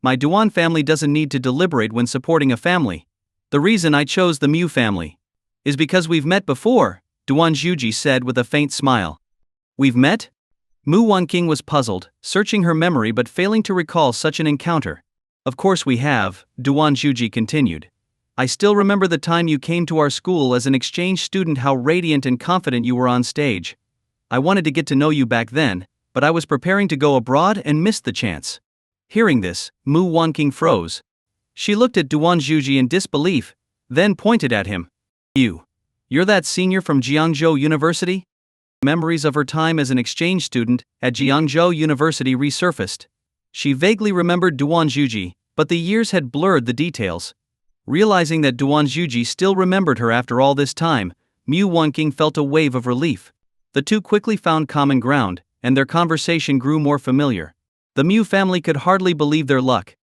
S1: My Duan family doesn't need to deliberate when supporting a family. The reason I chose the Mu family is because we've met before, Duan Zhuji said with a faint smile. We've met? Mu Wanqing was puzzled, searching her memory but failing to recall such an encounter. Of course we have, Duan Zhuji continued. I still remember the time you came to our school as an exchange student, how radiant and confident you were on stage. I wanted to get to know you back then, but I was preparing to go abroad and missed the chance. Hearing this, Mu Wanqing froze. She looked at Duan Zhuji in disbelief, then pointed at him. You're that senior from Jiangzhou University? Memories of her time as an exchange student at Jiangzhou University resurfaced. She vaguely remembered Duan Zhuji, but the years had blurred the details. Realizing that Duan Zhuji still remembered her after all this time, Mu Wanqing felt a wave of relief. The two quickly found common ground, and their conversation grew more familiar. The Mu family could hardly believe their luck.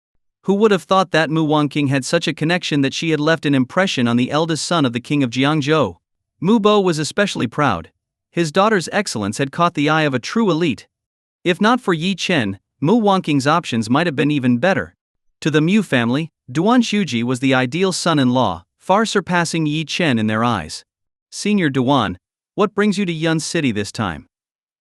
S1: Who would have thought that Mu Wanqing had such a connection that she had left an impression on the eldest son of the king of Jiangzhou? Mu Bo was especially proud. His daughter's excellence had caught the eye of a true elite. If not for Yi Chen, Mu Wanqing's options might have been even better. To the Mu family, Duan Zhuji was the ideal son-in-law, far surpassing Yi Chen in their eyes. Senior Duan, what brings you to Yun City this time?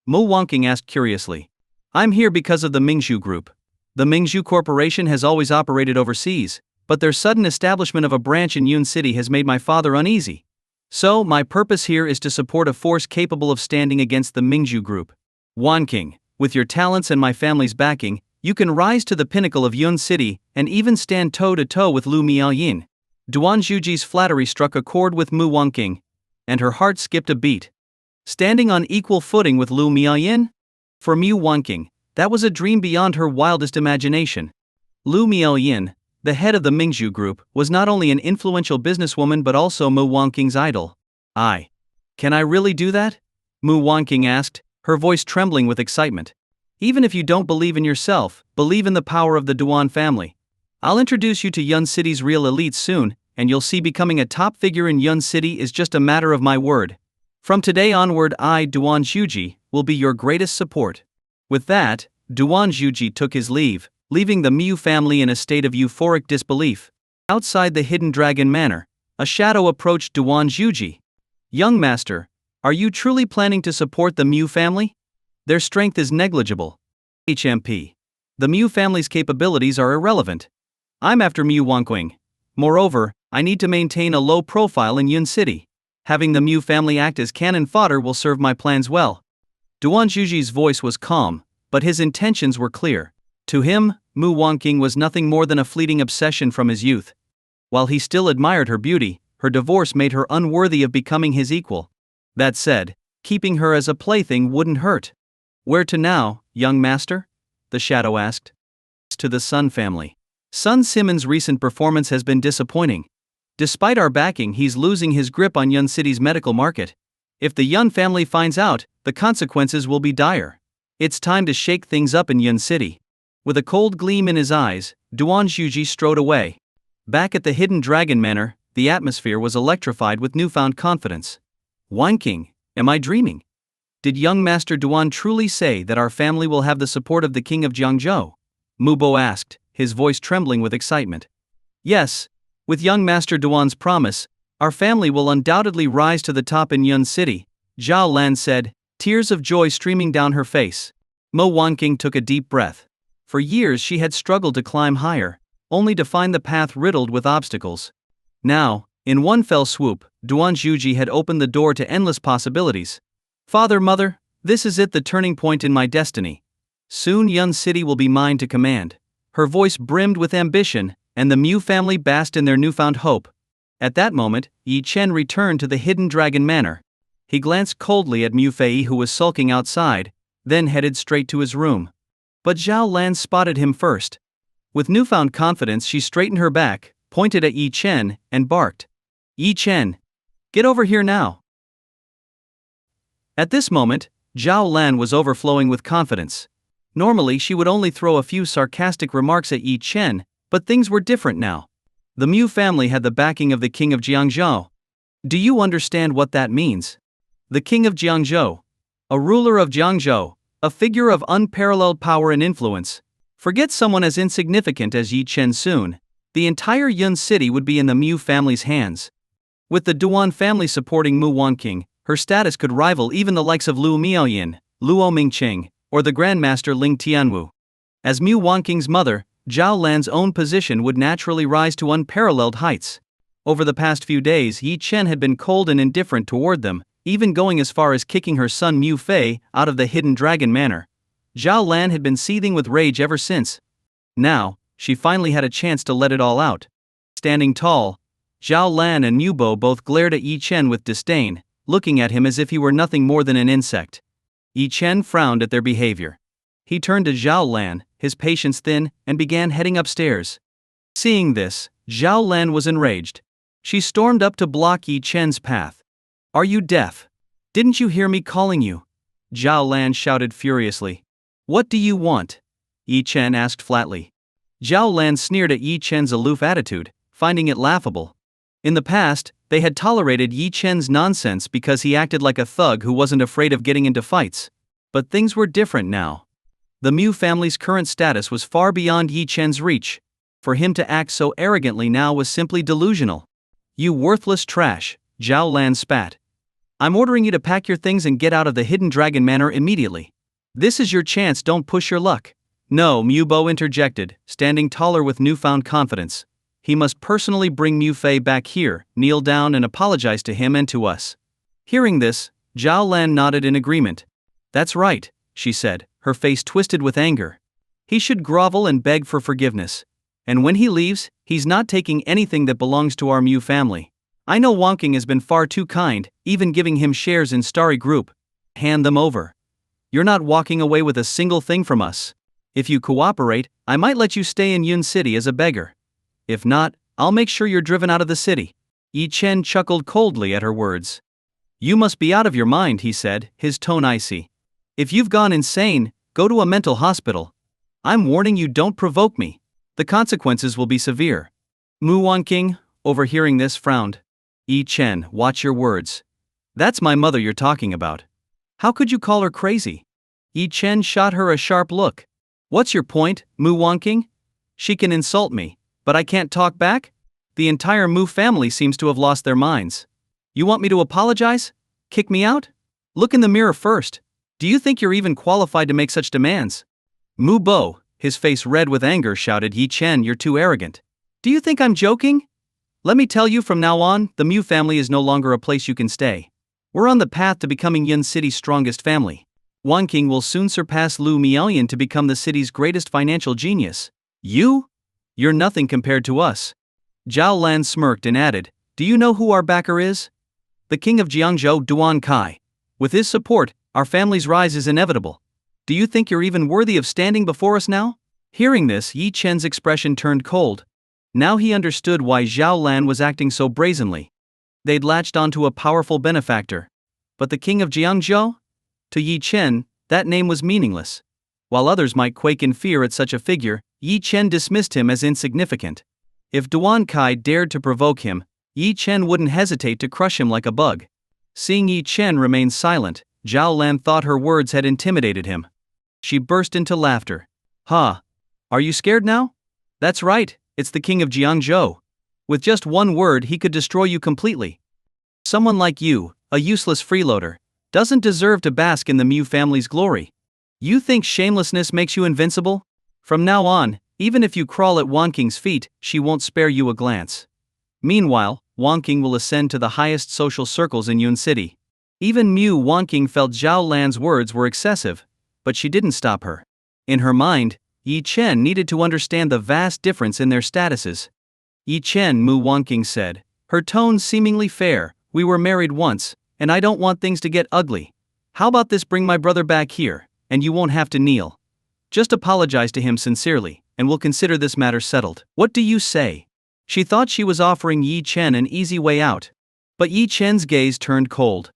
S1: Mu Wanqing asked curiously. I'm here because of the Mingzhu Group. The Mingzhu Corporation has always operated overseas, but their sudden establishment of a branch in Yun City has made my father uneasy. So, my purpose here is to support a force capable of standing against the Mingzhu Group. Wanqing, with your talents and my family's backing, you can rise to the pinnacle of Yun City and even stand toe-to-toe with Lu Miaoyin. Duan Zhuji's flattery struck a chord with Mu Wanqing, and her heart skipped a beat. Standing on equal footing with Lu Miaoyin? For Mu Wanqing, that was a dream beyond her wildest imagination. Lu Miaoyin, the head of the Mingzhu Group, was not only an influential businesswoman but also Mu Wanqing's idol. Can I really do that? Mu Wanqing asked, her voice trembling with excitement. Even if you don't believe in yourself, believe in the power of the Duan family. I'll introduce you to Yun City's real elites soon, and you'll see becoming a top figure in Yun City is just a matter of my word. From today onward, I, Duan Zhuji, will be your greatest support. With that, Duan Zhuji took his leave, leaving the Mu family in a state of euphoric disbelief. Outside the Hidden Dragon Manor, a shadow approached Duan Zhuji. Young master, are you truly planning to support the Mu family? Their strength is negligible. HMP. The Mu family's capabilities are irrelevant. I'm after Mu Wanqing. Moreover, I need to maintain a low profile in Yun City. Having the Mu family act as cannon fodder will serve my plans well. Duan Zhuji's voice was calm, but his intentions were clear. To him, Mu Wanqing was nothing more than a fleeting obsession from his youth. While he still admired her beauty, her divorce made her unworthy of becoming his equal. That said, keeping her as a plaything wouldn't hurt. Where to now, young master? The shadow asked. To the Sun family. Sun Simmons' recent performance has been disappointing. Despite our backing, he's losing his grip on Yun City's medical market. If the Yun family finds out, the consequences will be dire. It's time to shake things up in Yun City. With a cold gleam in his eyes, Duan Zhuji strode away. Back at the Hidden Dragon Manor, the atmosphere was electrified with newfound confidence. Wanqing, am I dreaming? Did young Master Duan truly say that our family will have the support of the king of Jiangzhou? Mu Bo asked, his voice trembling with excitement. Yes, with young Master Duan's promise, our family will undoubtedly rise to the top in Yun City, Zhao Lan said, tears of joy streaming down her face. Mu Wanqing took a deep breath. For years she had struggled to climb higher, only to find the path riddled with obstacles. Now, in one fell swoop, Duan Zhuji had opened the door to endless possibilities. Father, mother, this is it, the turning point in my destiny. Soon Yun City will be mine to command. Her voice brimmed with ambition, and the Mu family basked in their newfound hope. At that moment, Yi Chen returned to the Hidden Dragon Manor. He glanced coldly at Mu Fei, who was sulking outside, then headed straight to his room. But Zhao Lan spotted him first. With newfound confidence, she straightened her back, pointed at Yi Chen, and barked, "Yi Chen, get over here now." At this moment, Zhao Lan was overflowing with confidence. Normally she would only throw a few sarcastic remarks at Yi Chen, but things were different now. The Mu family had the backing of the king of Jiangzhou. Do you understand what that means? The king of Jiangzhou. A ruler of Jiangzhou, a figure of unparalleled power and influence. Forget someone as insignificant as Yi Chen soon. The entire Yun city would be in the Mu family's hands. With the Duan family supporting Mu Wanqing, her status could rival even the likes of Lu Miaoyan, Luo Mingqing, or the Grandmaster Ling Tianwu. As Mu Wanqing's mother, Zhao Lan's own position would naturally rise to unparalleled heights. Over the past few days, Yi Chen had been cold and indifferent toward them, even going as far as kicking her son Mu Fei out of the Hidden Dragon Manor. Zhao Lan had been seething with rage ever since. Now, she finally had a chance to let it all out. Standing tall, Zhao Lan and Mu Bo both glared at Yi Chen with disdain, looking at him as if he were nothing more than an insect. Yi Chen frowned at their behavior. He turned to Zhao Lan, his patience thin, and began heading upstairs. Seeing this, Zhao Lan was enraged. She stormed up to block Yi Chen's path. "Are you deaf? Didn't you hear me calling you?" Zhao Lan shouted furiously. "What do you want?" Yi Chen asked flatly. Zhao Lan sneered at Yi Chen's aloof attitude, finding it laughable. In the past, they had tolerated Yi Chen's nonsense because he acted like a thug who wasn't afraid of getting into fights. But things were different now. The Mu family's current status was far beyond Yi Chen's reach. For him to act so arrogantly now was simply delusional. "You worthless trash," Zhao Lan spat. "I'm ordering you to pack your things and get out of the Hidden Dragon Manor immediately. This is your chance, don't push your luck." "No," Mu Bo interjected, standing taller with newfound confidence. "He must personally bring Mu Fei back here, kneel down and apologize to him and to us." Hearing this, Zhao Lan nodded in agreement. "That's right," she said, her face twisted with anger. "He should grovel and beg for forgiveness. And when he leaves, he's not taking anything that belongs to our Mu family. I know Wanqing has been far too kind, even giving him shares in Starry Group. Hand them over. You're not walking away with a single thing from us. If you cooperate, I might let you stay in Yun City as a beggar. If not, I'll make sure you're driven out of the city." Yi Chen chuckled coldly at her words. "You must be out of your mind," he said, his tone icy. "If you've gone insane, go to a mental hospital. I'm warning you, don't provoke me. The consequences will be severe." Mu Wanqing, overhearing this, frowned. "Yi Chen, watch your words. That's my mother you're talking about. How could you call her crazy?" Yi Chen shot her a sharp look. "What's your point, Mu Wanqing? She can insult me, but I can't talk back? The entire Mu family seems to have lost their minds. You want me to apologize? Kick me out? Look in the mirror first. Do you think you're even qualified to make such demands?" Mu Bo, his face red with anger, shouted, "Yi Chen, you're too arrogant. Do you think I'm joking? Let me tell you, from now on, the Mu family is no longer a place you can stay. We're on the path to becoming Yun City's strongest family. Wanqing will soon surpass Lu Miaoyan to become the city's greatest financial genius. You're nothing compared to us." Zhao Lan smirked and added, "Do you know who our backer is? The king of Jiangzhou, Duan Kai. With his support, our family's rise is inevitable. Do you think you're even worthy of standing before us now?" Hearing this, Yi Chen's expression turned cold. Now he understood why Zhao Lan was acting so brazenly. They'd latched onto a powerful benefactor. But the king of Jiangzhou? To Yi Chen, that name was meaningless. While others might quake in fear at such a figure, Yi Chen dismissed him as insignificant. If Duan Kai dared to provoke him, Yi Chen wouldn't hesitate to crush him like a bug. Seeing Yi Chen remain silent, Zhao Lan thought her words had intimidated him. She burst into laughter. "Ha! Are you scared now? That's right, it's the king of Jiangzhou. With just one word he could destroy you completely. Someone like you, a useless freeloader, doesn't deserve to bask in the Mu family's glory. You think shamelessness makes you invincible? From now on, even if you crawl at Wanqing's feet, she won't spare you a glance." Meanwhile, Wanqing will ascend to the highest social circles in Yun City. Even Mu Wanqing felt Zhao Lan's words were excessive, but she didn't stop her. In her mind, Yi Chen needed to understand the vast difference in their statuses. "Yi Chen," Mu Wanqing said, her tone seemingly fair, "we were married once, and I don't want things to get ugly. How about this, bring my brother back here, and you won't have to kneel. Just apologize to him sincerely. and we'll consider this matter settled. What do you say? She thought she was offering Yi Chen an easy way out. But Yi Chen's gaze turned cold.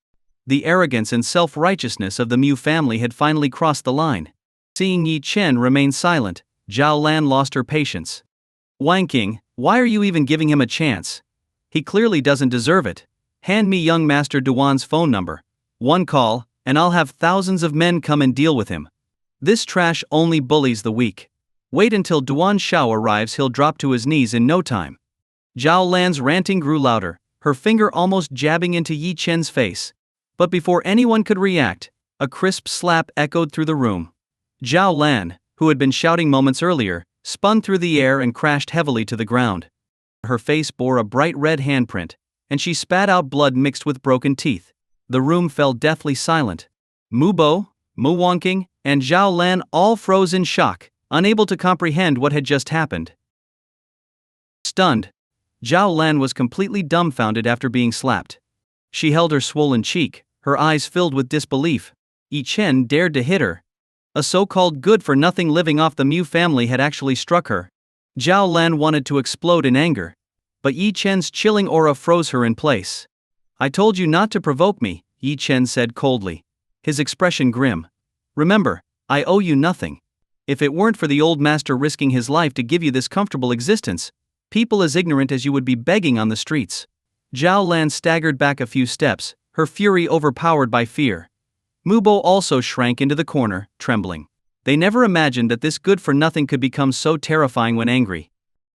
S1: The arrogance and self-righteousness of the Mu family had finally crossed the line. Seeing Yi Chen remain silent, Zhao Lan lost her patience. Wang King, why are you even giving him a chance? He clearly doesn't deserve it. Hand me young Master Duan's phone number. One call, and I'll have thousands of men come and deal with him. This trash only bullies the weak. Wait until Duan Shao arrives, he'll drop to his knees in no time. Zhao Lan's ranting grew louder, her finger almost jabbing into Yi Chen's face. But before anyone could react, a crisp slap echoed through the room. Zhao Lan, who had been shouting moments earlier, spun through the air and crashed heavily to the ground. Her face bore a bright red handprint, and she spat out blood mixed with broken teeth. The room fell deathly silent. Mu Bo, Mu Wangqing, and Zhao Lan all froze in shock, unable to comprehend what had just happened. Stunned, Zhao Lan was completely dumbfounded after being slapped. She held her swollen cheek, her eyes filled with disbelief. Yi Chen dared to hit her. A so-called good-for-nothing living off the Mu family had actually struck her. Zhao Lan wanted to explode in anger. But Yi Chen's chilling aura froze her in place. I told you not to provoke me, Yi Chen said coldly, his expression grim. Remember, I owe you nothing. If it weren't for the old master risking his life to give you this comfortable existence, people as ignorant as you would be begging on the streets. Zhao Lan staggered back a few steps, her fury overpowered by fear. Mu Bo also shrank into the corner, trembling. They never imagined that this good-for-nothing could become so terrifying when angry.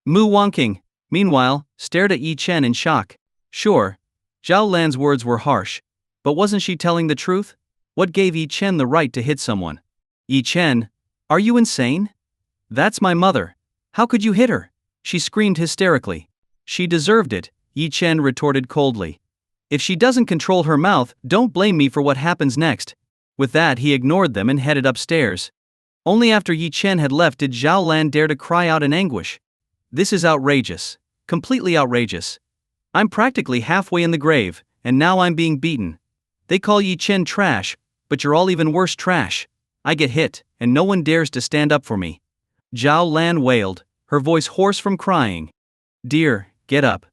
S1: Mu Wangqing, meanwhile, stared at Yi Chen in shock. Sure, Zhao Lan's words were harsh, but wasn't she telling the truth? What gave Yi Chen the right to hit someone? Yi Chen, are you insane? That's my mother. How could you hit her? She screamed hysterically. She deserved it, Yi Chen retorted coldly. If she doesn't control her mouth, don't blame me for what happens next. With that, he ignored them and headed upstairs. Only after Yi Chen had left did Zhao Lan dare to cry out in anguish. This is outrageous. Completely outrageous. I'm practically halfway in the grave, and now I'm being beaten. They call Yi Chen trash, but you're all even worse trash. I get hit, and no one dares to stand up for me. Zhao Lan wailed, her voice hoarse from crying. Dear, get up.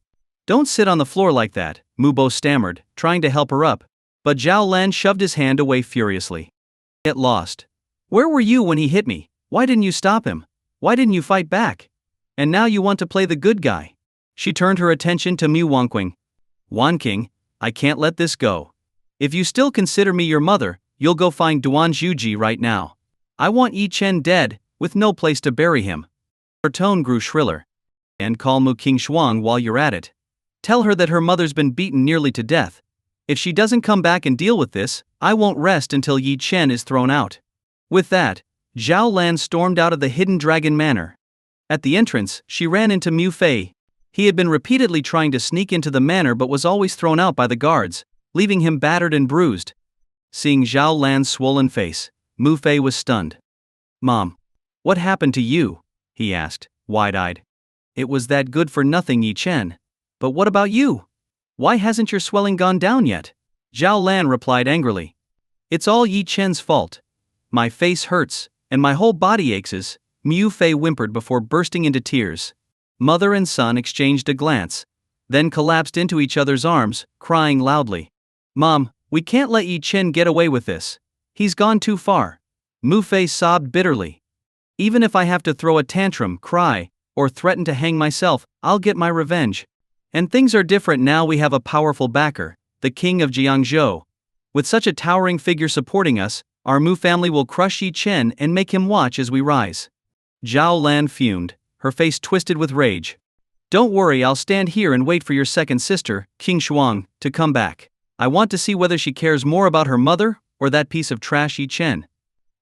S1: Don't sit on the floor like that, Mu Bo stammered, trying to help her up. But Zhao Lan shoved his hand away furiously. Get lost. Where were you when he hit me? Why didn't you stop him? Why didn't you fight back? And now you want to play the good guy. She turned her attention to Mu Wangqing. Wangqing, I can't let this go. If you still consider me your mother, you'll go find Duan Zhuji right now. I want Yi Chen dead, with no place to bury him. Her tone grew shriller. And call Mu King Shuang while you're at it. Tell her that her mother's been beaten nearly to death. If she doesn't come back and deal with this, I won't rest until Yi Chen is thrown out. With that, Zhao Lan stormed out of the Hidden Dragon Manor. At the entrance, she ran into Mu Fei. He had been repeatedly trying to sneak into the manor but was always thrown out by the guards, leaving him battered and bruised. Seeing Zhao Lan's swollen face, Mu Fei was stunned. Mom, what happened to you? He asked, wide-eyed. It was that good-for-nothing Yi Chen. But what about you? Why hasn't your swelling gone down yet? Zhao Lan replied angrily. It's all Yi Chen's fault. My face hurts, and my whole body aches, Mu Fei whimpered before bursting into tears. Mother and son exchanged a glance, then collapsed into each other's arms, crying loudly. Mom, we can't let Yi Chen get away with this. He's gone too far. Mu Fei sobbed bitterly. Even if I have to throw a tantrum, cry, or threaten to hang myself, I'll get my revenge. And things are different now. We have a powerful backer, the king of Jiangzhou. With such a towering figure supporting us, our Mu family will crush Yi Chen and make him watch as we rise. Zhao Lan fumed, her face twisted with rage. Don't worry, I'll stand here and wait for your second sister, King Shuang, to come back. I want to see whether she cares more about her mother or that piece of trash Yi Chen.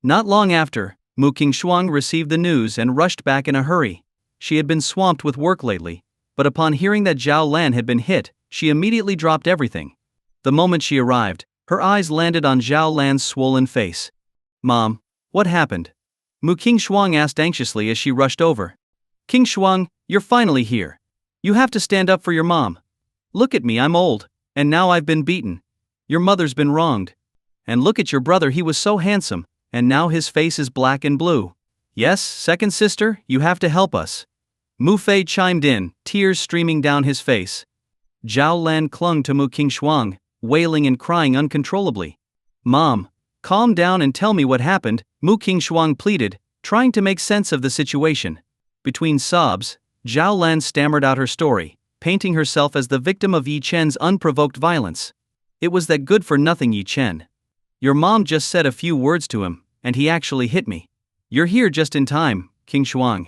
S1: Not long after, Mu King Shuang received the news and rushed back in a hurry. She had been swamped with work lately, but upon hearing that Zhao Lan had been hit, she immediately dropped everything. The moment she arrived, her eyes landed on Zhao Lan's swollen face. Mom, what happened? Mu King Shuang asked anxiously as she rushed over. King Shuang, you're finally here. You have to stand up for your mom. Look at me, I'm old, and now I've been beaten. Your mother's been wronged. And look at your brother, he was so handsome, and now his face is black and blue. Yes, second sister, you have to help us. Mu Fei chimed in, tears streaming down his face. Zhao Lan clung to Mu Qingshuang, wailing and crying uncontrollably. Mom, calm down and tell me what happened, Mu Qingshuang pleaded, trying to make sense of the situation. Between sobs, Zhao Lan stammered out her story, painting herself as the victim of Yi Chen's unprovoked violence. It was that good-for-nothing Yi Chen. Your mom just said a few words to him, and he actually hit me. You're here just in time, Qingshuang.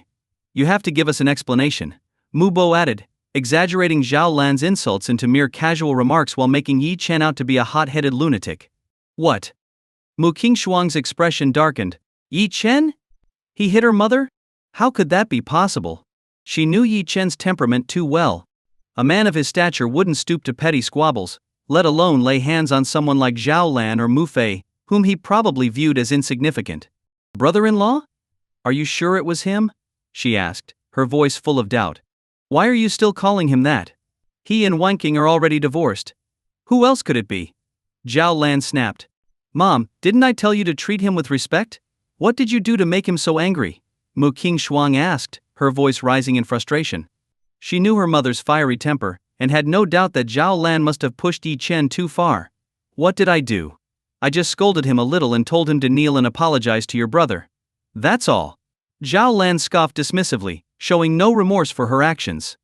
S1: You have to give us an explanation, Mu Bo added, exaggerating Zhao Lan's insults into mere casual remarks while making Yi Chen out to be a hot-headed lunatic. What? Mu Qingshuang's expression darkened. Yi Chen? He hit her mother? How could that be possible? She knew Yi Chen's temperament too well. A man of his stature wouldn't stoop to petty squabbles, let alone lay hands on someone like Zhao Lan or Mu Fei, whom he probably viewed as insignificant. Brother-in-law? Are you sure it was him? She asked, her voice full of doubt. Why are you still calling him that? He and Wanking are already divorced. Who else could it be? Zhao Lan snapped. Mom, didn't I tell you to treat him with respect? What did you do to make him so angry? Mu Qingshuang asked, her voice rising in frustration. She knew her mother's fiery temper, and had no doubt that Zhao Lan must have pushed Yi Chen too far. What did I do? I just scolded him a little and told him to kneel and apologize to your brother. That's all. Zhao Lan scoffed dismissively, showing no remorse for her actions.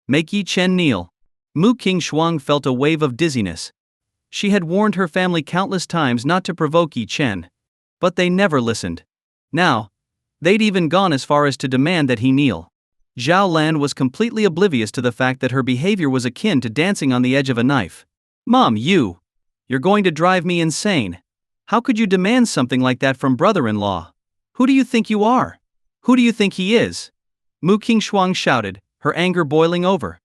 S1: Make Yi Chen kneel. Mu Qingshuang felt a wave of dizziness. She had warned her family countless times not to provoke Yi Chen. But they never listened. Now, they'd even gone as far as to demand that he kneel. Zhao Lan was completely oblivious to the fact that her behavior was akin to dancing on the edge of a knife. Mom, you're going to drive me insane. How could you demand something like that from brother-in-law? Who do you think you are? Who do you think he is? Mu Qingshuang shouted, her anger boiling over.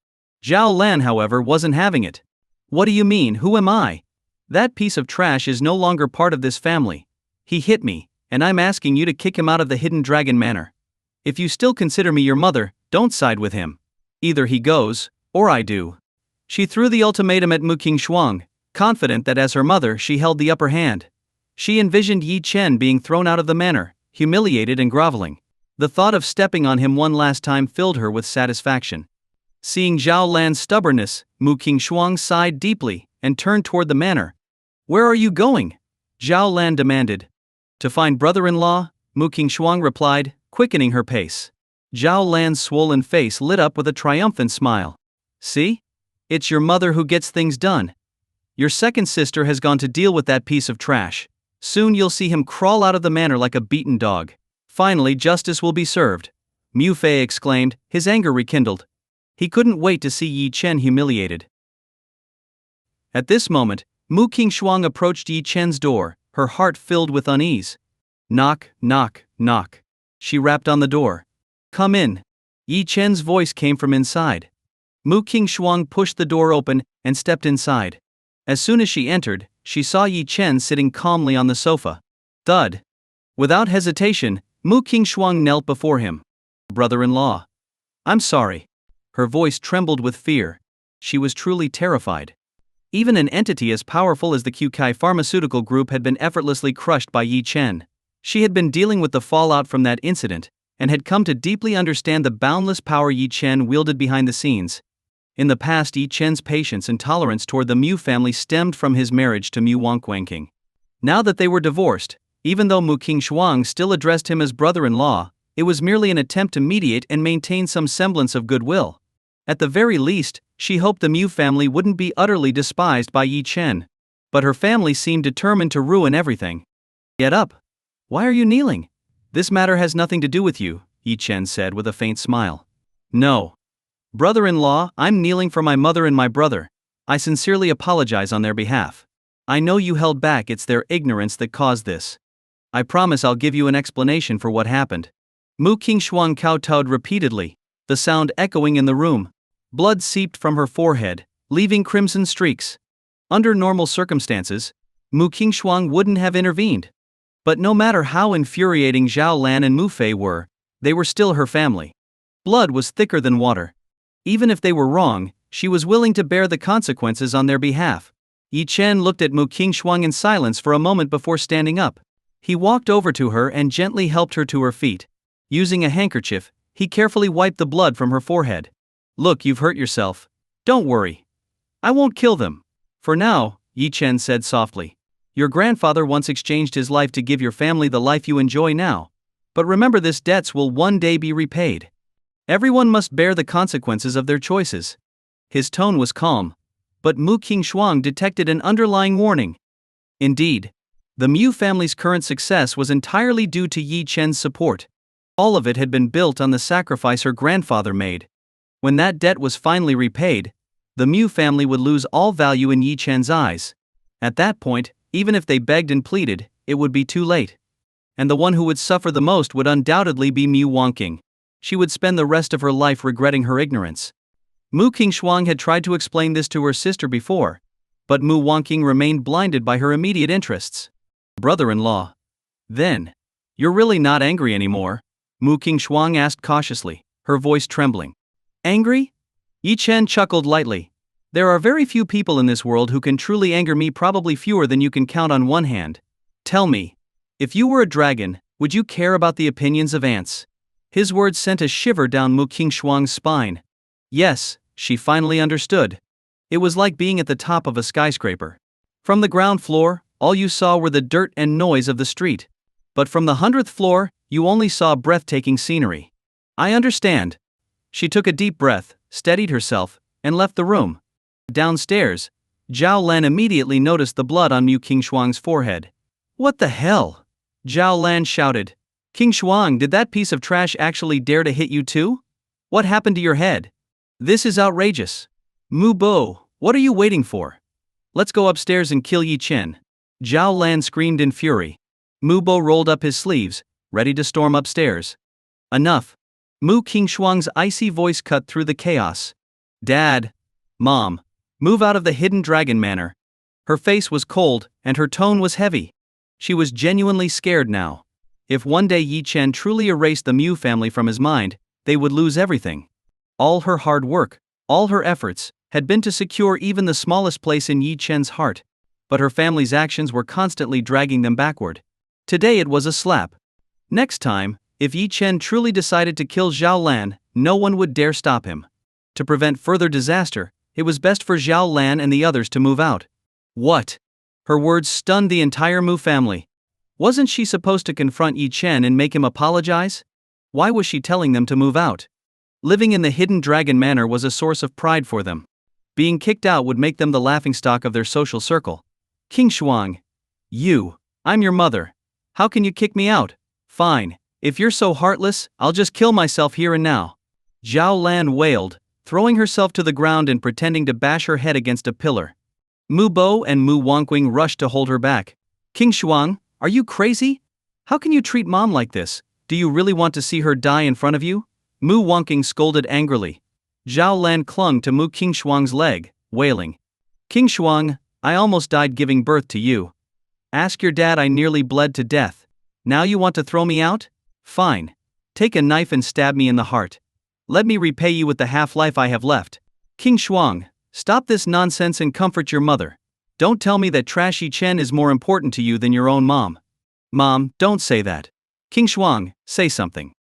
S1: Zhao Lan, however, wasn't having it. What do you mean, who am I? That piece of trash is no longer part of this family. He hit me, and I'm asking you to kick him out of the Hidden Dragon Manor. If you still consider me your mother, don't side with him. Either he goes, or I do. She threw the ultimatum at Mu Qingshuang, confident that as her mother she held the upper hand. She envisioned Yi Chen being thrown out of the manor, humiliated and groveling. The thought of stepping on him one last time filled her with satisfaction. Seeing Zhao Lan's stubbornness, Mu Qingshuang sighed deeply and turned toward the manor. Where are you going? Zhao Lan demanded. To find brother-in-law, Mu Qingshuang replied, quickening her pace. Zhao Lan's swollen face lit up with a triumphant smile. See? It's your mother who gets things done. Your second sister has gone to deal with that piece of trash. Soon you'll see him crawl out of the manor like a beaten dog. Finally justice will be served. Mu Fei exclaimed, his anger rekindled. He couldn't wait to see Yi Chen humiliated. At this moment, Mu Qingshuang approached Yi Chen's door, her heart filled with unease. Knock, knock, knock. She rapped on the door. Come in. Yi Chen's voice came from inside. Mu Qingshuang pushed the door open and stepped inside. As soon as she entered, she saw Yi Chen sitting calmly on the sofa. Thud. Without hesitation, Mu Qingshuang knelt before him. Brother-in-law. I'm sorry. Her voice trembled with fear. She was truly terrified. Even an entity as powerful as the Qukai Pharmaceutical Group had been effortlessly crushed by Yi Chen. She had been dealing with the fallout from that incident, and had come to deeply understand the boundless power Yi Chen wielded behind the scenes. In the past, Yi Chen's patience and tolerance toward the Mu family stemmed from his marriage to Mu Wanking. Now that they were divorced, even though Mu Qingshuang still addressed him as brother-in-law, it was merely an attempt to mediate and maintain some semblance of goodwill. At the very least, she hoped the Mu family wouldn't be utterly despised by Yi Chen. But her family seemed determined to ruin everything. Get up. Why are you kneeling? This matter has nothing to do with you, Yi Chen said with a faint smile. No. Brother-in-law, I'm kneeling for my mother and my brother. I sincerely apologize on their behalf. I know you held back, it's their ignorance that caused this. I promise I'll give you an explanation for what happened. Mu Qingshuang kowtowed repeatedly, the sound echoing in the room. Blood seeped from her forehead, leaving crimson streaks. Under normal circumstances, Mu Qingshuang wouldn't have intervened. But no matter how infuriating Zhao Lan and Mu Fei were, they were still her family. Blood was thicker than water. Even if they were wrong, she was willing to bear the consequences on their behalf. Yi Chen looked at Mu Qingshuang in silence for a moment before standing up. He walked over to her and gently helped her to her feet. Using a handkerchief, he carefully wiped the blood from her forehead. Look, you've hurt yourself. Don't worry. I won't kill them. For now, Yi Chen said softly. Your grandfather once exchanged his life to give your family the life you enjoy now. But remember, this debts will one day be repaid. Everyone must bear the consequences of their choices. His tone was calm, but Mu Qingshuang detected an underlying warning. Indeed, the Mu family's current success was entirely due to Yi Chen's support. All of it had been built on the sacrifice her grandfather made. When that debt was finally repaid, the Mu family would lose all value in Yi Chen's eyes. At that point, even if they begged and pleaded, it would be too late. And the one who would suffer the most would undoubtedly be Mu Wangqing. She would spend the rest of her life regretting her ignorance. Mu Qingshuang had tried to explain this to her sister before, but Mu Wangqing remained blinded by her immediate interests. Brother-in-law. Then, you're really not angry anymore? Mu Qingshuang asked cautiously, her voice trembling. Angry? Yi Chen chuckled lightly. There are very few people in this world who can truly anger me, probably fewer than you can count on one hand. Tell me, if you were a dragon, would you care about the opinions of ants? His words sent a shiver down Mu Qingshuang's spine. Yes, she finally understood. It was like being at the top of a skyscraper. From the ground floor, all you saw were the dirt and noise of the street. But from the 100th floor, you only saw breathtaking scenery. I understand. She took a deep breath, steadied herself, and left the room. Downstairs, Zhao Lan immediately noticed the blood on Mu Qingshuang's forehead. What the hell? Zhao Lan shouted. Qingshuang, did that piece of trash actually dare to hit you too? What happened to your head? This is outrageous. Mu Bo, what are you waiting for? Let's go upstairs and kill Yi Chen. Zhao Lan screamed in fury. Mu Bo rolled up his sleeves, ready to storm upstairs. Enough. Mu Qingshuang's icy voice cut through the chaos. Dad. Mom. Move out of the hidden dragon manor. Her face was cold, and her tone was heavy. She was genuinely scared now. If one day Yi Chen truly erased the Mu family from his mind, they would lose everything. All her hard work, all her efforts, had been to secure even the smallest place in Yi Chen's heart. But her family's actions were constantly dragging them backward. Today it was a slap. Next time, if Yi Chen truly decided to kill Zhao Lan, no one would dare stop him. To prevent further disaster, it was best for Zhao Lan and the others to move out. What? Her words stunned the entire Mu family. Wasn't she supposed to confront Yi Chen and make him apologize? Why was she telling them to move out? Living in the hidden dragon manor was a source of pride for them. Being kicked out would make them the laughingstock of their social circle. Qingshuang. I'm your mother. How can you kick me out? Fine. If you're so heartless, I'll just kill myself here and now. Zhao Lan wailed, throwing herself to the ground and pretending to bash her head against a pillar. Mu Bo and Mu Wangqing rushed to hold her back. Qingshuang, are you crazy? How can you treat mom like this? Do you really want to see her die in front of you? Mu Wangqing scolded angrily. Zhao Lan clung to Mu Qingshuang's leg, wailing. Qingshuang, I almost died giving birth to you. Ask your dad, I nearly bled to death. Now you want to throw me out? Fine. Take a knife and stab me in the heart. Let me repay you with the half-life I have left. Qingshuang, stop this nonsense and comfort your mother. Don't tell me that Trashy Chen is more important to you than your own mom. Mom, don't say that. Qingshuang, say something.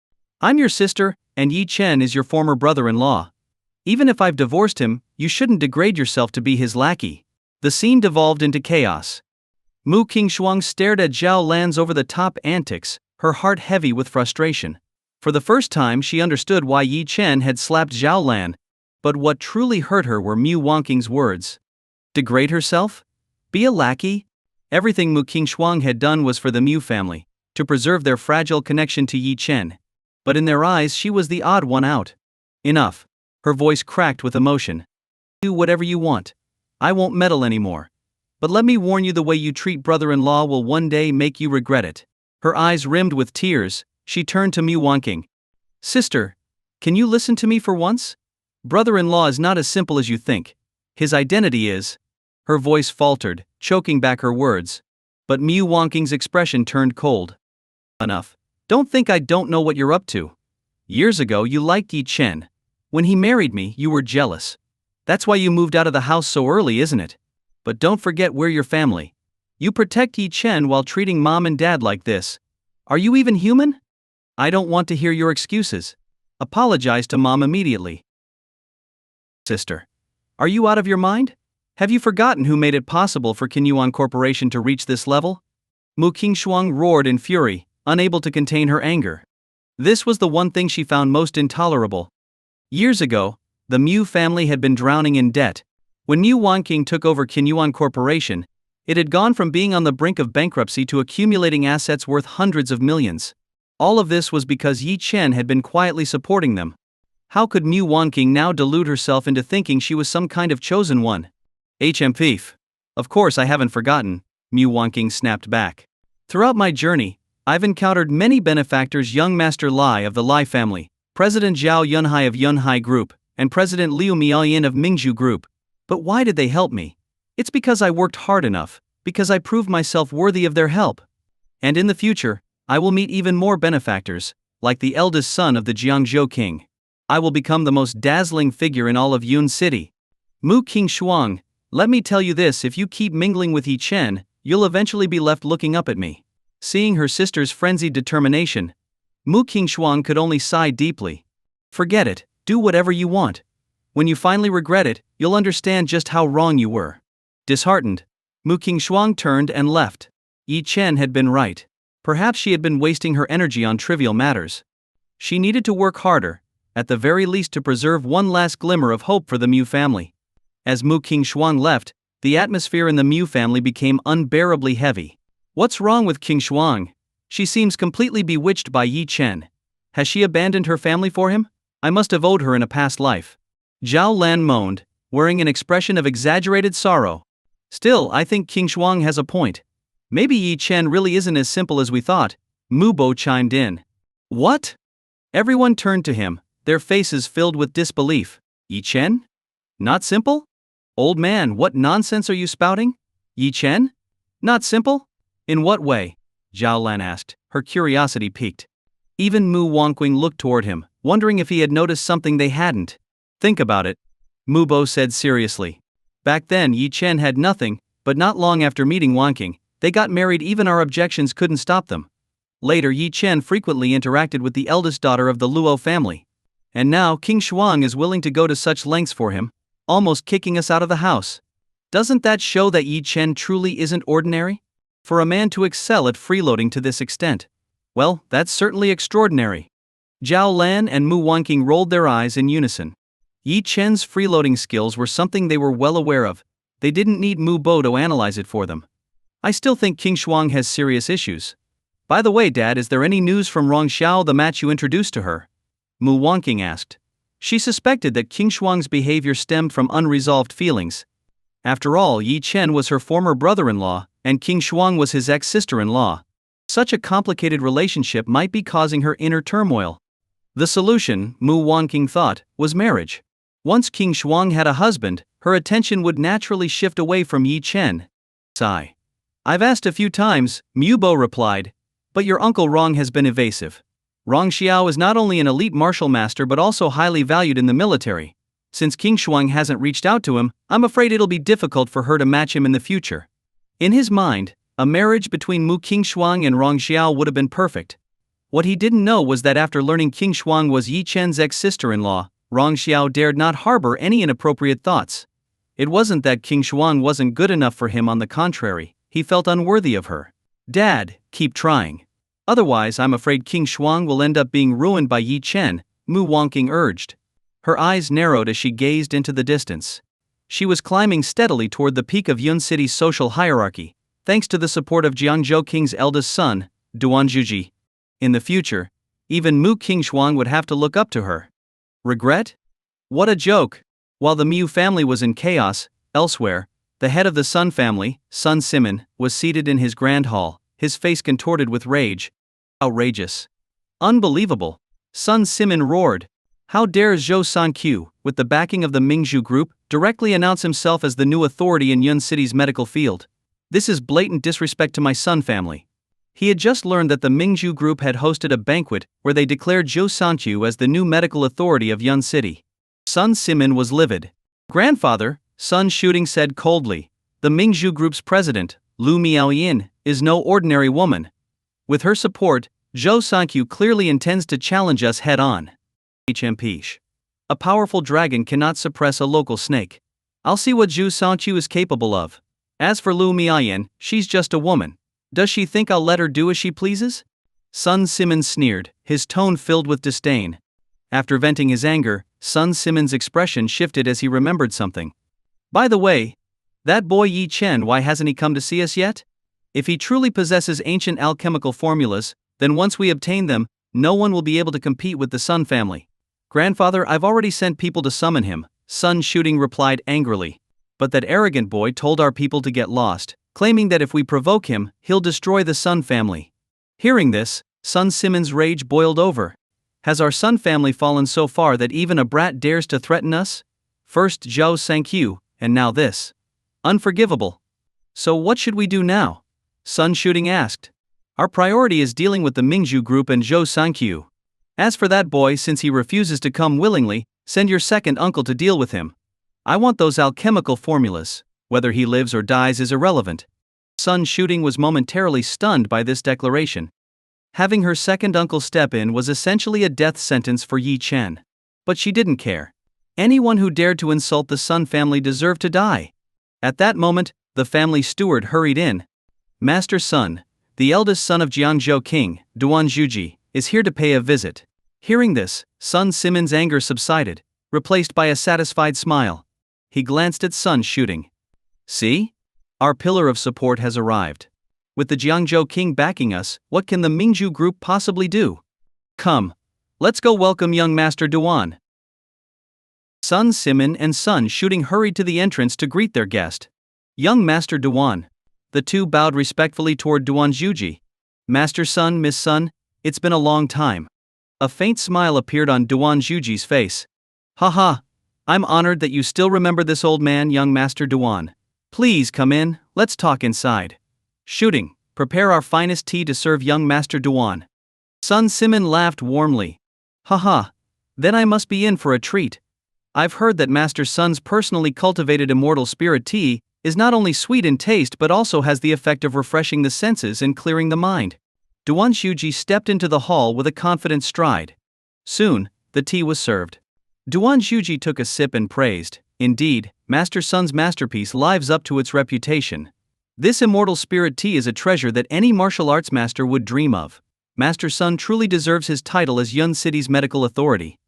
S1: I'm your sister, and Yi Chen is your former brother-in-law. Even if I've divorced him, you shouldn't degrade yourself to be his lackey. The scene devolved into chaos. Mu Qingshuang stared at Zhao Lan's over-the-top antics, her heart heavy with frustration. For the first time she understood why Yi Chen had slapped Zhao Lan. But what truly hurt her were Mu Wangqing's words. Degrade herself? Be a lackey? Everything Mu Qingshuang had done was for the Mu family, to preserve their fragile connection to Yi Chen. But in their eyes she was the odd one out. Enough. Her voice cracked with emotion. Do whatever you want. I won't meddle anymore. But let me warn you, the way you treat brother-in-law will one day make you regret it. Her eyes rimmed with tears, she turned to Mu Wangqing. Sister, can you listen to me for once? Brother-in-law is not as simple as you think. His identity is. Her voice faltered, choking back her words. But Mu Wangqing's expression turned cold. Enough. Don't think I don't know what you're up to. Years ago you liked Yi Chen. When he married me, you were jealous. That's why you moved out of the house so early, isn't it? But don't forget we're your family. You protect Yi Chen while treating mom and dad like this. Are you even human? I don't want to hear your excuses. Apologize to mom immediately. Sister. Are you out of your mind? Have you forgotten who made it possible for Kinyuan Corporation to reach this level? Mu Qingshuang roared in fury, unable to contain her anger. This was the one thing she found most intolerable. Years ago, the Mu family had been drowning in debt. When Mu Wanqing took over Kinyuan Corporation, it had gone from being on the brink of bankruptcy to accumulating assets worth hundreds of millions. All of this was because Yi Chen had been quietly supporting them. How could Mu Wanqing now delude herself into thinking she was some kind of chosen one? Thief. Of course I haven't forgotten, Mu Wanqing snapped back. Throughout my journey, I've encountered many benefactors: young Master Lai of the Lai family, President Zhao Yunhai of Yunhai Group, and President Liu Miaoyan of Mingzhu Group. But why did they help me? It's because I worked hard enough, because I proved myself worthy of their help. And in the future, I will meet even more benefactors, like the eldest son of the Jiangzhou king. I will become the most dazzling figure in all of Yun City. Mu Qingshuang, let me tell you this: if you keep mingling with Yi Chen, you'll eventually be left looking up at me. Seeing her sister's frenzied determination, Mu Qingshuang could only sigh deeply. Forget it, do whatever you want. When you finally regret it, you'll understand just how wrong you were. Disheartened, Mu Qingshuang turned and left. Yi Chen had been right. Perhaps she had been wasting her energy on trivial matters. She needed to work harder, at the very least to preserve one last glimmer of hope for the Mu family. As Mu Qingshuang left, the atmosphere in the Mu family became unbearably heavy. What's wrong with Qingshuang? She seems completely bewitched by Yi Chen. Has she abandoned her family for him? I must have owed her in a past life. Zhao Lan moaned, wearing an expression of exaggerated sorrow. Still, I think Qingshuang has a point. Maybe Yi Chen really isn't as simple as we thought. Mu Bo chimed in. What? Everyone turned to him, their faces filled with disbelief. Yi Chen? Not simple? Old man, what nonsense are you spouting? Yi Chen? Not simple? In what way? Zhao Lan asked, her curiosity piqued. Even Mu Wanqing looked toward him, wondering if he had noticed something they hadn't. Think about it, Mu Bo said seriously. Back then Yi Chen had nothing, but not long after meeting Wanqing, they got married. Even our objections couldn't stop them. Later Yi Chen frequently interacted with the eldest daughter of the Luo family. And now Qingshuang is willing to go to such lengths for him, almost kicking us out of the house. Doesn't that show that Yi Chen truly isn't ordinary? For a man to excel at freeloading to this extent, well, that's certainly extraordinary. Zhao Lan and Mu Wanqing rolled their eyes in unison. Yi Chen's freeloading skills were something they were well aware of. They didn't need Mu Bo to analyze it for them. I still think Qingshuang has serious issues. By the way, Dad, is there any news from Rongxiao, the match you introduced to her? Mu Wanqing asked. She suspected that Qingshuang's behavior stemmed from unresolved feelings. After all, Yi Chen was her former brother-in-law, and Qingshuang was his ex-sister-in-law. Such a complicated relationship might be causing her inner turmoil. The solution, Mu Wanqing thought, was marriage. Once Qingshuang had a husband, her attention would naturally shift away from Yi Chen. Sigh. I've asked a few times, Mu Bo replied, but your uncle Rong has been evasive. Rong Xiao is not only an elite martial master but also highly valued in the military. Since Qingshuang hasn't reached out to him, I'm afraid it'll be difficult for her to match him in the future. In his mind, a marriage between Mu Qingshuang and Rong Xiao would have been perfect. What he didn't know was that after learning Qingshuang was Yi Chen's ex-sister-in-law, Rong Xiao dared not harbor any inappropriate thoughts. It wasn't that Qingshuang wasn't good enough for him, on the contrary, he felt unworthy of her. Dad, keep trying. Otherwise I'm afraid Qingshuang will end up being ruined by Yi Chen, Mu Wanqing urged. Her eyes narrowed as she gazed into the distance. She was climbing steadily toward the peak of Yun City's social hierarchy, thanks to the support of Jiangzhou King's eldest son, Duanzhuji. In the future, even Mu Qingshuang would have to look up to her. Regret? What a joke! While the Mu family was in chaos, elsewhere, the head of the Sun family, Sun Simin, was seated in his grand hall, his face contorted with rage. Outrageous. Unbelievable! Sun Simin roared. How dare Zhou Sanqiu, with the backing of the Mingzhu Group, directly announce himself as the new authority in Yun City's medical field? This is blatant disrespect to my Sun family. He had just learned that the Mingzhu Group had hosted a banquet where they declared Zhou Sanqiu as the new medical authority of Yun City. Sun Simin was livid. Grandfather, Sun Shooting said coldly, the Mingzhu Group's president, Lu Miaoyin, is no ordinary woman. With her support, Zhou Sankyu clearly intends to challenge us head-on. HMPsh. A powerful dragon cannot suppress a local snake. I'll see what Zhou Sankyu is capable of. As for Lu Miayan, she's just a woman. Does she think I'll let her do as she pleases? Sun Simmons sneered, his tone filled with disdain. After venting his anger, Sun Simmons' expression shifted as he remembered something. By the way, that boy Yi Chen, why hasn't he come to see us yet? If he truly possesses ancient alchemical formulas, then once we obtain them, no one will be able to compete with the Sun family. Grandfather, I've already sent people to summon him, Sun Shooting replied angrily. But that arrogant boy told our people to get lost, claiming that if we provoke him, he'll destroy the Sun family. Hearing this, Sun Simmons' rage boiled over. Has our Sun family fallen so far that even a brat dares to threaten us? First Zhou Sankyu, and now this. Unforgivable. So what should we do now? Sun Shooting asked. Our priority is dealing with the Mingzhu group and Zhou Sankyu. As for that boy, since he refuses to come willingly, send your second uncle to deal with him. I want those alchemical formulas. Whether he lives or dies is irrelevant. Sun Shooting was momentarily stunned by this declaration. Having her second uncle step in was essentially a death sentence for Yi Chen. But she didn't care. Anyone who dared to insult the Sun family deserved to die. At that moment, the family steward hurried in. Master Sun, the eldest son of Jiangzhou King, Duan Zhuji, is here to pay a visit. Hearing this, Sun Simmons' anger subsided, replaced by a satisfied smile. He glanced at Sun Shooting. See? Our pillar of support has arrived. With the Jiangzhou King backing us, what can the Mingzhu group possibly do? Come. Let's go welcome young Master Duan. Sun Simmons and Sun Shooting hurried to the entrance to greet their guest. Young Master Duan. The two bowed respectfully toward Duan Zhuji. Master Sun, Miss Sun, it's been a long time. A faint smile appeared on Duan Zhuji's face. Haha. I'm honored that you still remember this old man, young Master Duan. Please come in, let's talk inside. Shooting, prepare our finest tea to serve young Master Duan. Sun Simmons laughed warmly. Haha. Then I must be in for a treat. I've heard that Master Sun's personally cultivated immortal spirit tea is not only sweet in taste but also has the effect of refreshing the senses and clearing the mind. Duan Zhuji stepped into the hall with a confident stride. Soon, the tea was served. Duan Zhuji took a sip and praised, indeed, Master Sun's masterpiece lives up to its reputation. This immortal spirit tea is a treasure that any martial arts master would dream of. Master Sun truly deserves his title as Yun City's medical authority.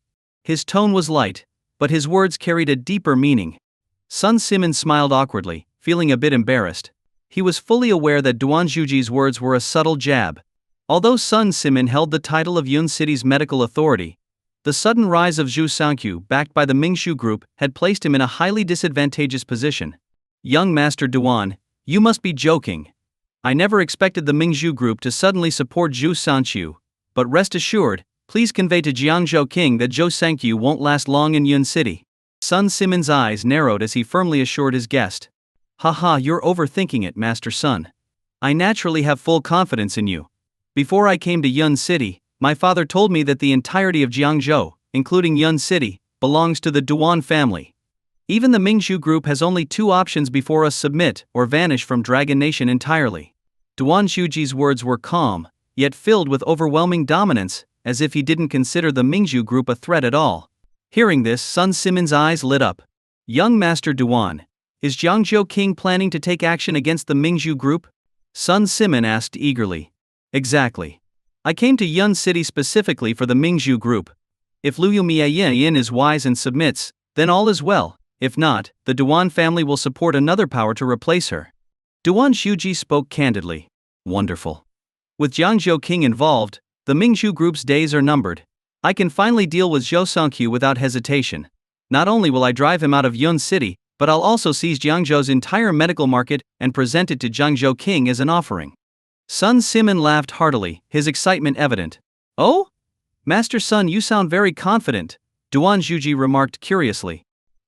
S1: His tone was light, but his words carried a deeper meaning. Sun Simmons smiled awkwardly, feeling a bit embarrassed. He was fully aware that Duan Zhuji's words were a subtle jab. Although Sun Simmons held the title of Yun City's medical authority, the sudden rise of Zhou Sankyu, backed by the Mingzhu group, had placed him in a highly disadvantageous position. Young Master Duan, you must be joking. I never expected the Mingzhu group to suddenly support Zhou Sankyu, but rest assured, please convey to Jiangzhou King that Zhou Sankyu won't last long in Yun City. Sun Simmons' eyes narrowed as he firmly assured his guest. Haha, you're overthinking it, Master Sun. I naturally have full confidence in you. Before I came to Yun City, my father told me that the entirety of Jiangzhou, including Yun City, belongs to the Duan family. Even the Mingzhu group has only two options before us: submit or vanish from Dragon Nation entirely. Duan Zhuji's words were calm, yet filled with overwhelming dominance, as if he didn't consider the Mingzhu group a threat at all. Hearing this, Sun Simmons' eyes lit up. Young Master Duan, is Jiangzhou King planning to take action against the Mingzhu group? Sun Simmons asked eagerly. Exactly. I came to Yun City specifically for the Mingzhu group. If Liu Miayin is wise and submits, then all is well. If not, the Duan family will support another power to replace her. Duan Zhuji spoke candidly. Wonderful. With Jiangzhou King involved, the Mingzhu group's days are numbered. I can finally deal with Zhou Sankyu without hesitation. Not only will I drive him out of Yun City, but I'll also seize Jiangzhou's entire medical market and present it to Jiangzhou King as an offering. Sun Simmons laughed heartily, his excitement evident. Oh? Master Sun, you sound very confident, Duan Zhuji remarked curiously.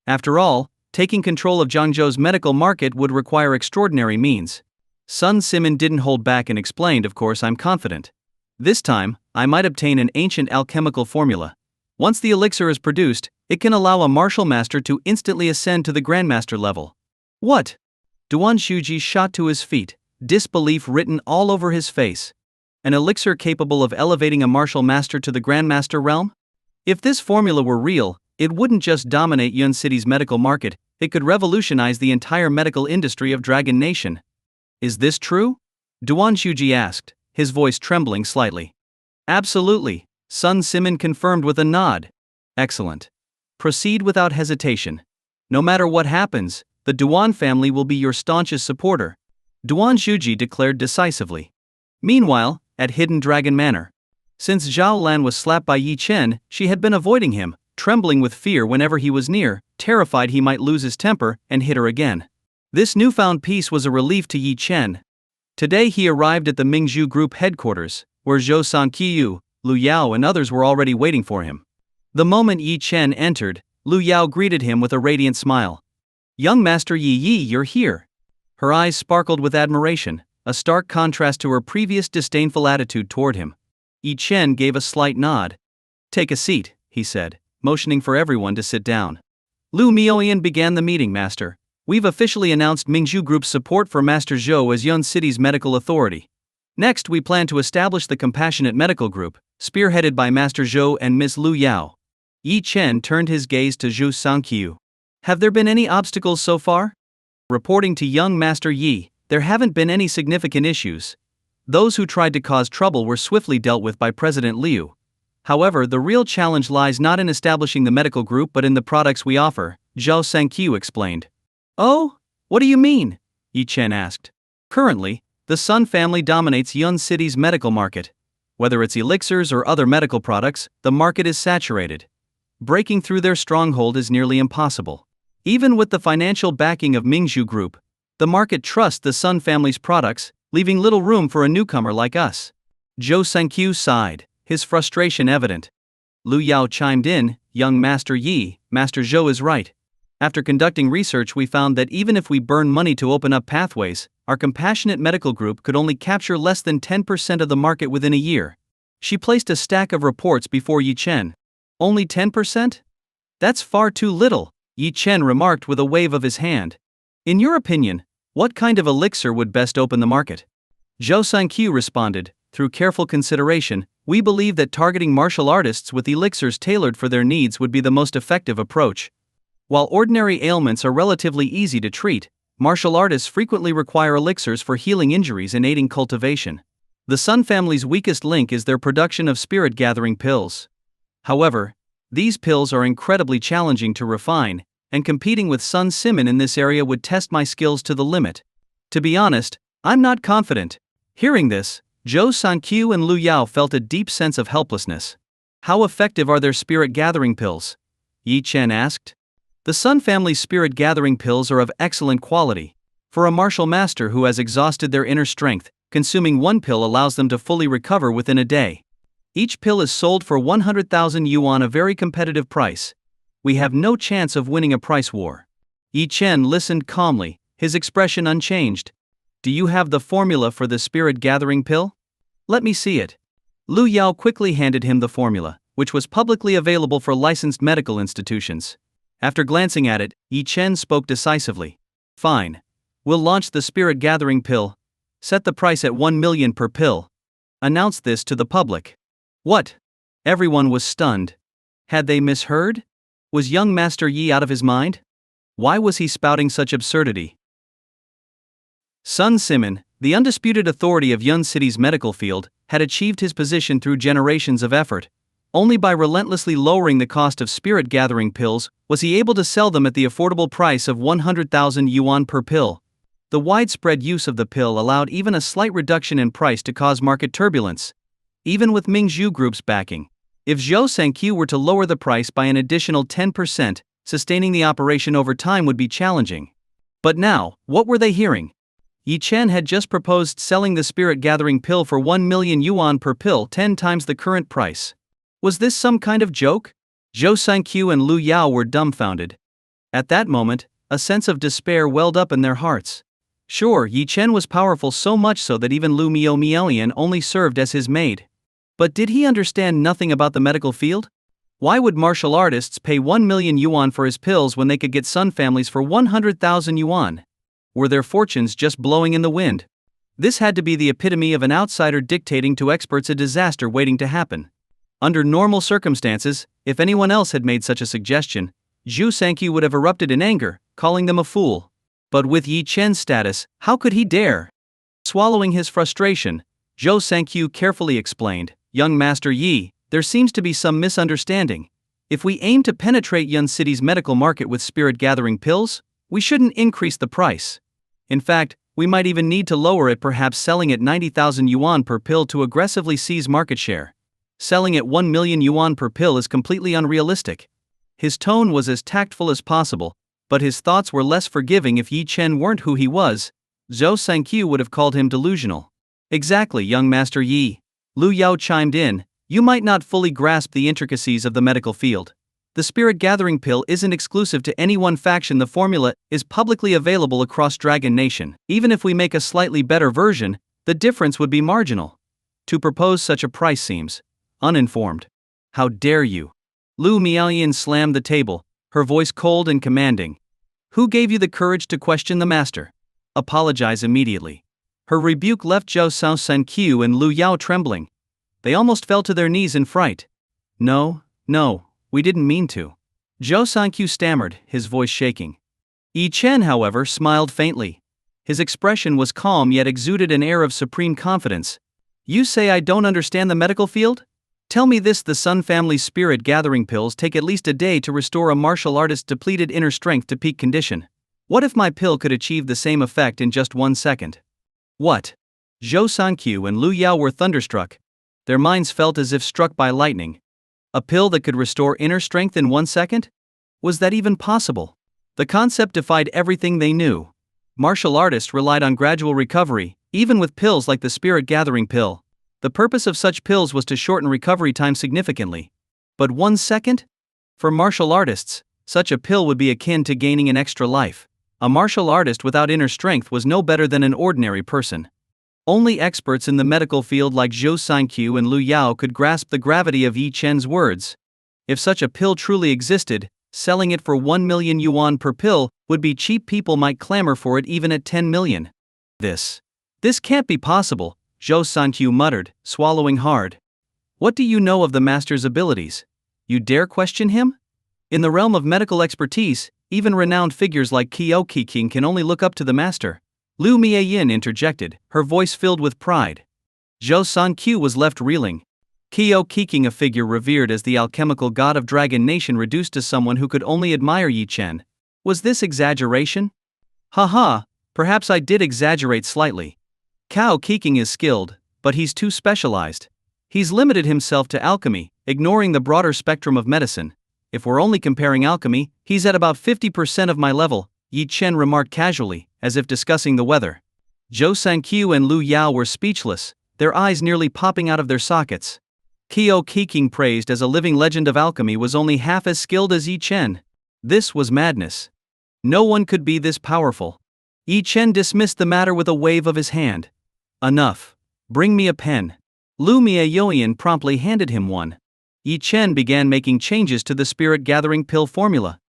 S1: After all, taking control of Jiangzhou's medical market would require extraordinary means. Sun Simmons didn't hold back and explained, of course I'm confident. This time, I might obtain an ancient alchemical formula. Once the elixir is produced, it can allow a martial master to instantly ascend to the grandmaster level. What? Duan Zhuji shot to his feet, disbelief written all over his face. An elixir capable of elevating a martial master to the grandmaster realm? If this formula were real, it wouldn't just dominate Yun City's medical market, it could revolutionize the entire medical industry of Dragon Nation. Is this true? Duan Shuji asked, his voice trembling slightly. Absolutely, Sun Simon confirmed with a nod. Excellent. Proceed without hesitation. No matter what happens, the Duan family will be your staunchest supporter, Duan Shuji declared decisively. Meanwhile, at Hidden Dragon Manor. Since Zhao Lan was slapped by Yi Chen, she had been avoiding him, trembling with fear whenever he was near, terrified he might lose his temper and hit her again. This newfound peace was a relief to Yi Chen. Today he arrived at the Mingzhu Group headquarters, where Zhou Sanqiu, Lu Yao and others were already waiting for him. The moment Yi Chen entered, Lu Yao greeted him with a radiant smile. Young Master Yi Yi, you're here. Her eyes sparkled with admiration, a stark contrast to her previous disdainful attitude toward him. Yi Chen gave a slight nod. Take a seat, he said, motioning for everyone to sit down. Lu Miaoyan began the meeting, Master. We've officially announced Mingzhu Group's support for Master Zhou as Yun City's medical authority. Next, we plan to establish the Compassionate Medical Group, spearheaded by Master Zhou and Miss Lu Yao. Yi Chen turned his gaze to Zhou Sanqiu. Have there been any obstacles so far? Reporting to young Master Yi, there haven't been any significant issues. Those who tried to cause trouble were swiftly dealt with by President Liu. However, the real challenge lies not in establishing the medical group but in the products we offer, Zhao Sanqiu explained. Oh? What do you mean? Yi Chen asked. Currently, the Sun family dominates Yun City's medical market. Whether it's elixirs or other medical products, the market is saturated. Breaking through their stronghold is nearly impossible. Even with the financial backing of Mingzhu Group, the market trusts the Sun family's products, leaving little room for a newcomer like us. Zhou Sanqiu sighed, his frustration evident. Lu Yao chimed in, young Master Yi, Master Zhou is right. After conducting research, we found that even if we burn money to open up pathways, our Compassionate Medical Group could only capture less than 10% of the market within a year. She placed a stack of reports before Yi Chen. Only 10%? That's far too little, Yi Chen remarked with a wave of his hand. In your opinion, what kind of elixir would best open the market? Zhou Sanqiu responded, through careful consideration, we believe that targeting martial artists with elixirs tailored for their needs would be the most effective approach. While ordinary ailments are relatively easy to treat, martial artists frequently require elixirs for healing injuries and aiding cultivation. The Sun family's weakest link is their production of spirit-gathering pills. However, these pills are incredibly challenging to refine, and competing with Sun Simon in this area would test my skills to the limit. To be honest, I'm not confident. Hearing this, Zhou Sanqiu and Lu Yao felt a deep sense of helplessness. How effective are their spirit-gathering pills? Yi Chen asked. The Sun family's spirit-gathering pills are of excellent quality. For a martial master who has exhausted their inner strength, consuming one pill allows them to fully recover within a day. Each pill is sold for 100,000 yuan, a very competitive price. We have no chance of winning a price war. Yi Chen listened calmly, his expression unchanged. Do you have the formula for the spirit-gathering pill? Let me see it. Lu Yao quickly handed him the formula, which was publicly available for licensed medical institutions. After glancing at it, Yi Chen spoke decisively. Fine. We'll launch the spirit-gathering pill. Set the price at 1 million per pill. Announce this to the public. What? Everyone was stunned. Had they misheard? Was young Master Yi out of his mind? Why was he spouting such absurdity? Sun Simon, the undisputed authority of Yun City's medical field, had achieved his position through generations of effort. Only by relentlessly lowering the cost of spirit-gathering pills was he able to sell them at the affordable price of 100,000 yuan per pill. The widespread use of the pill allowed even a slight reduction in price to cause market turbulence. Even with Mingzhu Group's backing, if Zhou Sanqiu were to lower the price by an additional 10%, sustaining the operation over time would be challenging. But now, what were they hearing? Yi Chen had just proposed selling the spirit-gathering pill for 1 million yuan per pill, 10 times the current price. Was this some kind of joke? Zhou Sanqiu and Lu Yao were dumbfounded. At that moment, a sense of despair welled up in their hearts. Sure, Yi Chen was powerful, so much so that even Lu Miaoyan only served as his maid. But did he understand nothing about the medical field? Why would martial artists pay 1 million yuan for his pills when they could get Sun families for 100,000 yuan? Were their fortunes just blowing in the wind? This had to be the epitome of an outsider dictating to experts a disaster waiting to happen. Under normal circumstances, if anyone else had made such a suggestion, Zhou Sankyu would have erupted in anger, calling them a fool. But with Yi Chen's status, how could he dare? Swallowing his frustration, Zhou Sankyu carefully explained, "Young Master Yi, there seems to be some misunderstanding. If we aim to penetrate Yun City's medical market with spirit-gathering pills, we shouldn't increase the price. In fact, we might even need to lower it, perhaps selling at 90,000 yuan per pill to aggressively seize market share. Selling at 1 million yuan per pill is completely unrealistic." His tone was as tactful as possible, but his thoughts were less forgiving. If Yi Chen weren't who he was, Zhou Sankyu would have called him delusional. "Exactly, young Master Yi," Lu Yao chimed in, "you might not fully grasp the intricacies of the medical field. The spirit-gathering pill isn't exclusive to any one faction. The formula is publicly available across Dragon Nation. Even if we make a slightly better version, the difference would be marginal. To propose such a price seems uninformed. How dare you?" Lu Miaoyan slammed the table, her voice cold and commanding. "Who gave you the courage to question the master? Apologize immediately." Her rebuke left Zhou Sankyu and Lu Yao trembling. They almost fell to their knees in fright. No, we didn't mean to." Zhou Sankyu stammered, his voice shaking. Yi Chen, however, smiled faintly. His expression was calm yet exuded an air of supreme confidence. "You say I don't understand the medical field? Tell me this: the Sun family's spirit-gathering pills take at least a day to restore a martial artist's depleted inner strength to peak condition. What if my pill could achieve the same effect in just 1 second? What?" Zhou Sankyu and Lu Yao were thunderstruck. Their minds felt as if struck by lightning. A pill that could restore inner strength in 1 second? Was that even possible? The concept defied everything they knew. Martial artists relied on gradual recovery, even with pills like the spirit-gathering pill. The purpose of such pills was to shorten recovery time significantly. But 1 second? For martial artists, such a pill would be akin to gaining an extra life. A martial artist without inner strength was no better than an ordinary person. Only experts in the medical field like Zhou Sankyu and Lu Yao could grasp the gravity of Yi Chen's words. If such a pill truly existed, selling it for 1 million yuan per pill would be cheap. People might clamor for it even at 10 million. This can't be possible, Zhou Sankyu muttered, swallowing hard. "What do you know of the master's abilities? You dare question him? In the realm of medical expertise, even renowned figures like Qio Qiqing can only look up to the master." Lu Miayin interjected, her voice filled with pride. Zhou Sankyu was left reeling. Qio Qiqing, a figure revered as the alchemical god of Dragon Nation, reduced to someone who could only admire Yi Chen. Was this exaggeration? Haha, perhaps I did exaggerate slightly. Qio Qiqing is skilled, but he's too specialized. He's limited himself to alchemy, ignoring the broader spectrum of medicine. If we're only comparing alchemy, he's at about 50% of my level, Yi Chen remarked casually, as if discussing the weather. Zhou Sankyu and Lu Yao were speechless, their eyes nearly popping out of their sockets. Qio Qiqing, praised as a living legend of alchemy, was only half as skilled as Yi Chen. This was madness. No one could be this powerful. Yi Chen dismissed the matter with a wave of his hand. "Enough. Bring me a pen." Lu Miaoyan promptly handed him one. Yi Chen began making changes to the spirit-gathering pill formula.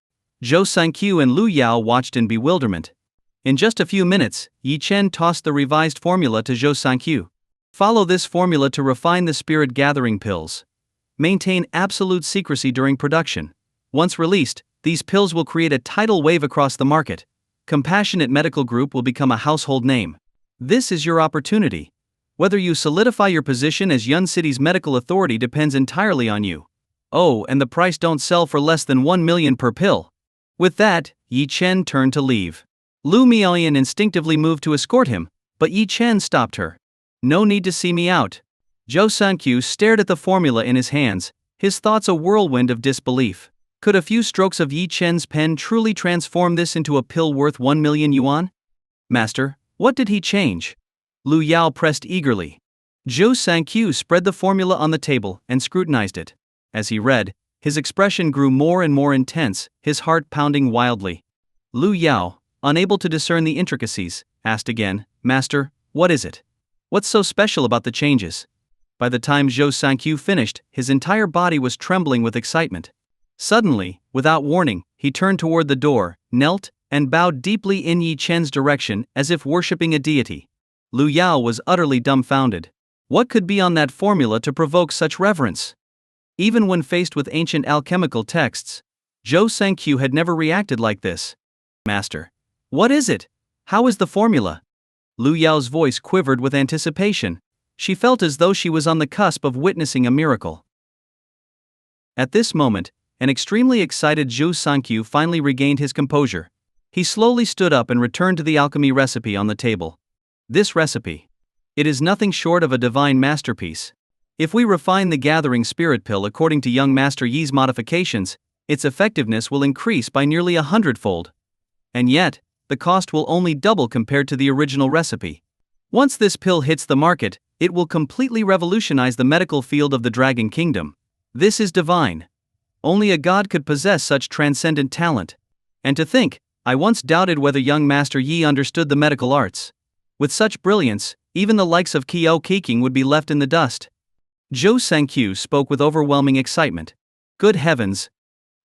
S1: Zhou Sankyu and Lu Yao watched in bewilderment. In just a few minutes, Yi Chen tossed the revised formula to Zhou Sankyu. "Follow this formula to refine the spirit-gathering pills. Maintain absolute secrecy during production. Once released, these pills will create a tidal wave across the market. Compassionate Medical Group will become a household name. This is your opportunity. Whether you solidify your position as Yun City's medical authority depends entirely on you. Oh, and the price: don't sell for less than 1 million per pill." With that, Yi Chen turned to leave. Lu Miaoyan instinctively moved to escort him, but Yi Chen stopped her. "No need to see me out." Zhou Sankyu stared at the formula in his hands, his thoughts a whirlwind of disbelief. Could a few strokes of Yi Chen's pen truly transform this into a pill worth 1 million yuan? "Master, what did he change?" Lu Yao pressed eagerly. Zhou Sankyu spread the formula on the table and scrutinized it. As he read, his expression grew more and more intense, his heart pounding wildly. Lu Yao, unable to discern the intricacies, asked again, "Master, what is it? What's so special about the changes?" By the time Zhou Sankyu finished, his entire body was trembling with excitement. Suddenly, without warning, he turned toward the door, knelt, and bowed deeply in Yi Chen's direction as if worshipping a deity. Lu Yao was utterly dumbfounded. What could be on that formula to provoke such reverence? Even when faced with ancient alchemical texts, Zhou Sengqiu had never reacted like this. Master. What is it? How is the formula? Lu Yao's voice quivered with anticipation. She felt as though she was on the cusp of witnessing a miracle. At this moment, an extremely excited Zhou Sengqiu finally regained his composure. He slowly stood up and returned to the alchemy recipe on the table. This recipe. It is nothing short of a divine masterpiece. If we refine the gathering spirit pill according to young Master Yi's modifications, its effectiveness will increase by nearly 100-fold. And yet, the cost will only double compared to the original recipe. Once this pill hits the market, it will completely revolutionize the medical field of the Dragon Kingdom. This is divine. Only a god could possess such transcendent talent. And to think, I once doubted whether young Master Yi understood the medical arts. With such brilliance, even the likes of Qiao Keqing would be left in the dust. Zhou Sengqiu spoke with overwhelming excitement. Good heavens!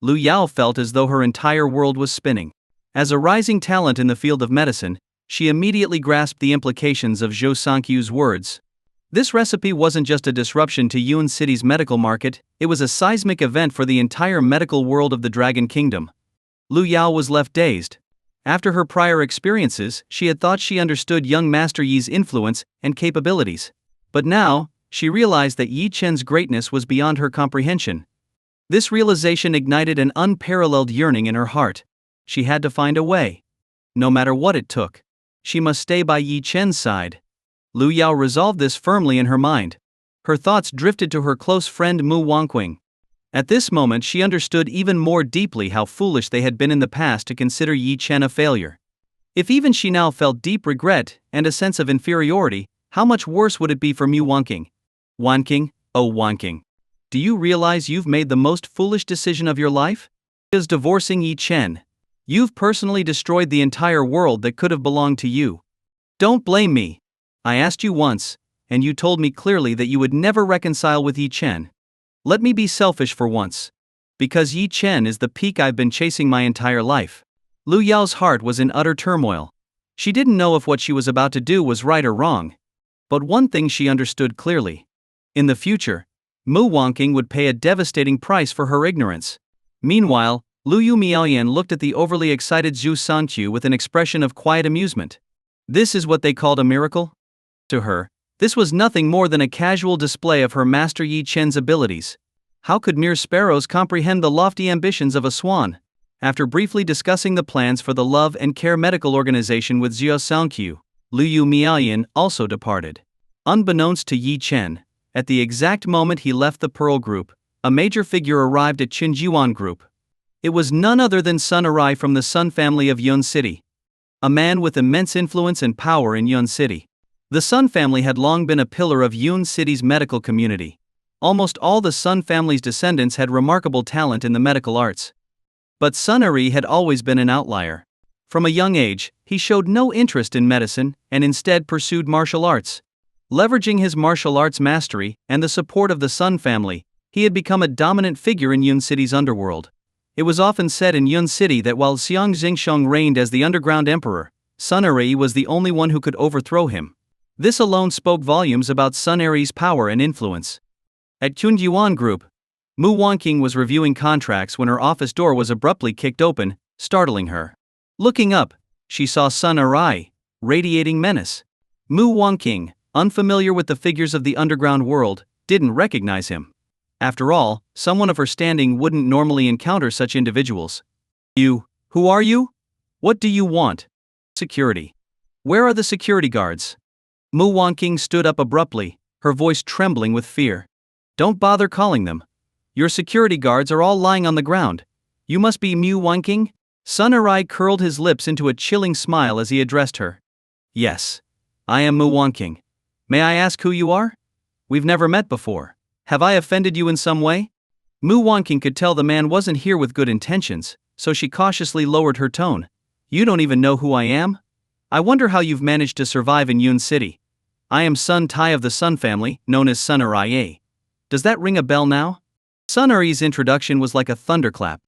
S1: Lu Yao felt as though her entire world was spinning. As a rising talent in the field of medicine, she immediately grasped the implications of Zhou Sengqiu's words. This recipe wasn't just a disruption to Yun City's medical market, it was a seismic event for the entire medical world of the Dragon Kingdom. Lu Yao was left dazed. After her prior experiences, she had thought she understood young Master Yi's influence and capabilities. But now, she realized that Yi Chen's greatness was beyond her comprehension. This realization ignited an unparalleled yearning in her heart. She had to find a way. No matter what it took. She must stay by Yi Chen's side. Lu Yao resolved this firmly in her mind. Her thoughts drifted to her close friend Mu Wangqing. At this moment she understood even more deeply how foolish they had been in the past to consider Yi Chen a failure. If even she now felt deep regret and a sense of inferiority, how much worse would it be for Mu Wangqing? Wangqing, oh Wangqing. Do you realize you've made the most foolish decision of your life? Is divorcing Yi Chen. You've personally destroyed the entire world that could have belonged to you. Don't blame me. I asked you once, and you told me clearly that you would never reconcile with Yi Chen. Let me be selfish for once. Because Yi Chen is the peak I've been chasing my entire life. Lu Yao's heart was in utter turmoil. She didn't know if what she was about to do was right or wrong. But one thing she understood clearly. In the future, Mu Wangqing would pay a devastating price for her ignorance. Meanwhile, Lu Yu Miaoyan looked at the overly excited Zhu Sengqiu with an expression of quiet amusement. This is what they called a miracle? To her, this was nothing more than a casual display of her Master Yi Chen's abilities. How could mere sparrows comprehend the lofty ambitions of a swan? After briefly discussing the plans for the Love and Care Medical Organization with Zhou Sengqiu, Lu Yu Miaoyan also departed. Unbeknownst to Yi Chen, at the exact moment he left the Pearl Group, a major figure arrived at Qinjiuan Group. It was none other than Sun Arai from the Sun family of Yun City. A man with immense influence and power in Yun City. The Sun family had long been a pillar of Yun City's medical community. Almost all the Sun family's descendants had remarkable talent in the medical arts. But Sun Arai had always been an outlier. From a young age, he showed no interest in medicine and instead pursued martial arts. Leveraging his martial arts mastery and the support of the Sun family, he had become a dominant figure in Yun City's underworld. It was often said in Yun City that while Xiang Xingsheng reigned as the underground emperor, Sun Arai was the only one who could overthrow him. This alone spoke volumes about Sun Arai's power and influence. At Qinjiuan Group, Mu Wangqing was reviewing contracts when her office door was abruptly kicked open, startling her. Looking up, she saw Sun Arai, radiating menace. Mu Wangqing, unfamiliar with the figures of the underground world, didn't recognize him. After all, someone of her standing wouldn't normally encounter such individuals. You, who are you? What do you want? Security. Where are the security guards? Mu Wangqing stood up abruptly, her voice trembling with fear. Don't bother calling them. Your security guards are all lying on the ground. You must be Mu Wangqing? Sun Arai curled his lips into a chilling smile as he addressed her. Yes. I am Mu Wangqing. May I ask who you are? We've never met before. Have I offended you in some way? Mu Wangqing could tell the man wasn't here with good intentions, so she cautiously lowered her tone. You don't even know who I am? I wonder how you've managed to survive in Yun City. I am Sun Tai of the Sun family, known as Sun Arai. Does that ring a bell now? Sun Arai's introduction was like a thunderclap.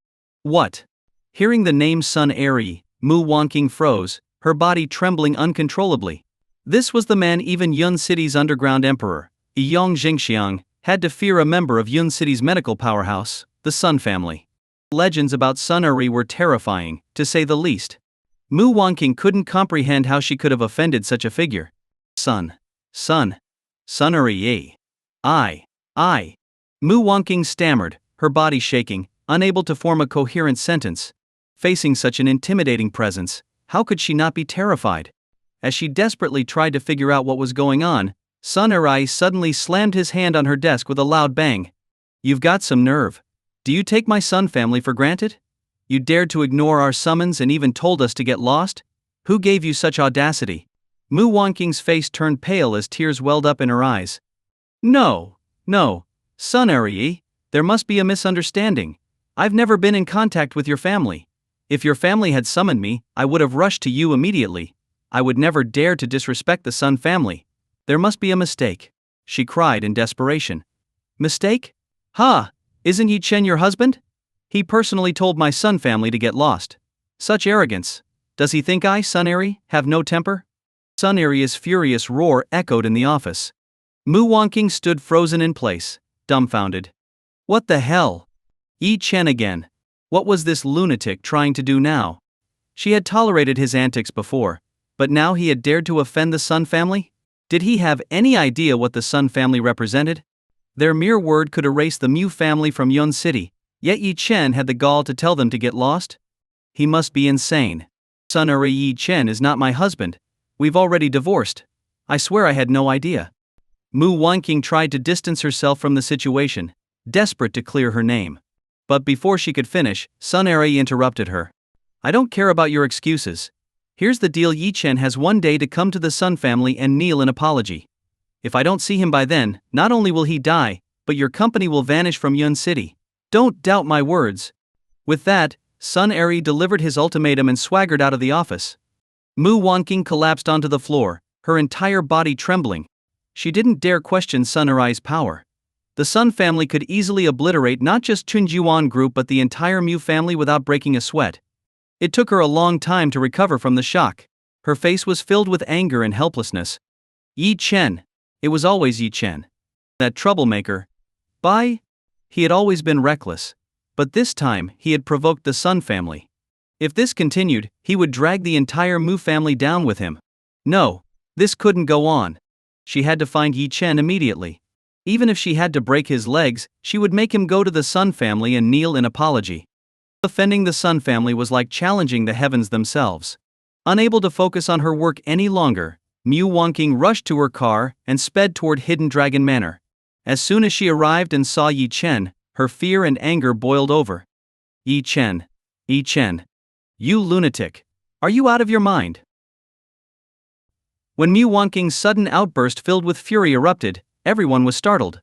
S1: What? Hearing the name Sun Arai, Mu Wangqing froze, her body trembling uncontrollably. This was the man even Yun City's underground emperor, Yong Jingxiang, had to fear, a member of Yun City's medical powerhouse, the Sun family. Legends about Sun Eri were terrifying, to say the least. Mu Wanqing couldn't comprehend how she could have offended such a figure. Sun Eri. I. Mu Wanqing stammered, her body shaking, unable to form a coherent sentence. Facing such an intimidating presence, how could she not be terrified? As she desperately tried to figure out what was going on, Sun Eri suddenly slammed his hand on her desk with a loud bang. "You've got some nerve. Do you take my Sun family for granted? You dared to ignore our summons and even told us to get lost? Who gave you such audacity?" Mu Wanqing's face turned pale as tears welled up in her eyes. No, Sun Eri, there must be a misunderstanding. I've never been in contact with your family. If your family had summoned me, I would have rushed to you immediately. I would never dare to disrespect the Sun family. There must be a mistake, she cried in desperation. Mistake? Isn't Yi Chen your husband? He personally told my Sun family to get lost. Such arrogance. Does he think I, Sun Eri, have no temper? Sun Eri's furious roar echoed in the office. Mu Wanqing stood frozen in place, dumbfounded. What the hell? Yi Chen again. What was this lunatic trying to do now? She had tolerated his antics before, but now he had dared to offend the Sun family? Did he have any idea what the Sun family represented? Their mere word could erase the Mu family from Yun City, yet Yi Chen had the gall to tell them to get lost? He must be insane. Sun Eri, Yi Chen is not my husband. We've already divorced. I swear I had no idea. Mu Wanqing tried to distance herself from the situation, desperate to clear her name. But before she could finish, Sun Eri interrupted her. I don't care about your excuses. Here's the deal: Yi Chen has one day to come to the Sun family and kneel in apology. If I don't see him by then, not only will he die, but your company will vanish from Yun City. Don't doubt my words. With that, Sun Eri delivered his ultimatum and swaggered out of the office. Mu Wanqing collapsed onto the floor, her entire body trembling. She didn't dare question Sun Eri's power. The Sun family could easily obliterate not just Chunjuan Group but the entire Mu family without breaking a sweat. It took her a long time to recover from the shock. Her face was filled with anger and helplessness. Yi Chen. It was always Yi Chen. That troublemaker. He had always been reckless. But this time, he had provoked the Sun family. If this continued, he would drag the entire Mu family down with him. No, this couldn't go on. She had to find Yi Chen immediately. Even if she had to break his legs, she would make him go to the Sun family and kneel in apology. Offending the Sun family was like challenging the heavens themselves. Unable to focus on her work any longer, Mu Wanqing rushed to her car and sped toward Hidden Dragon Manor. As soon as she arrived and saw Yi Chen, her fear and anger boiled over. Yi Chen. You lunatic. Are you out of your mind? When Mu Wanqing's sudden outburst filled with fury erupted, everyone was startled.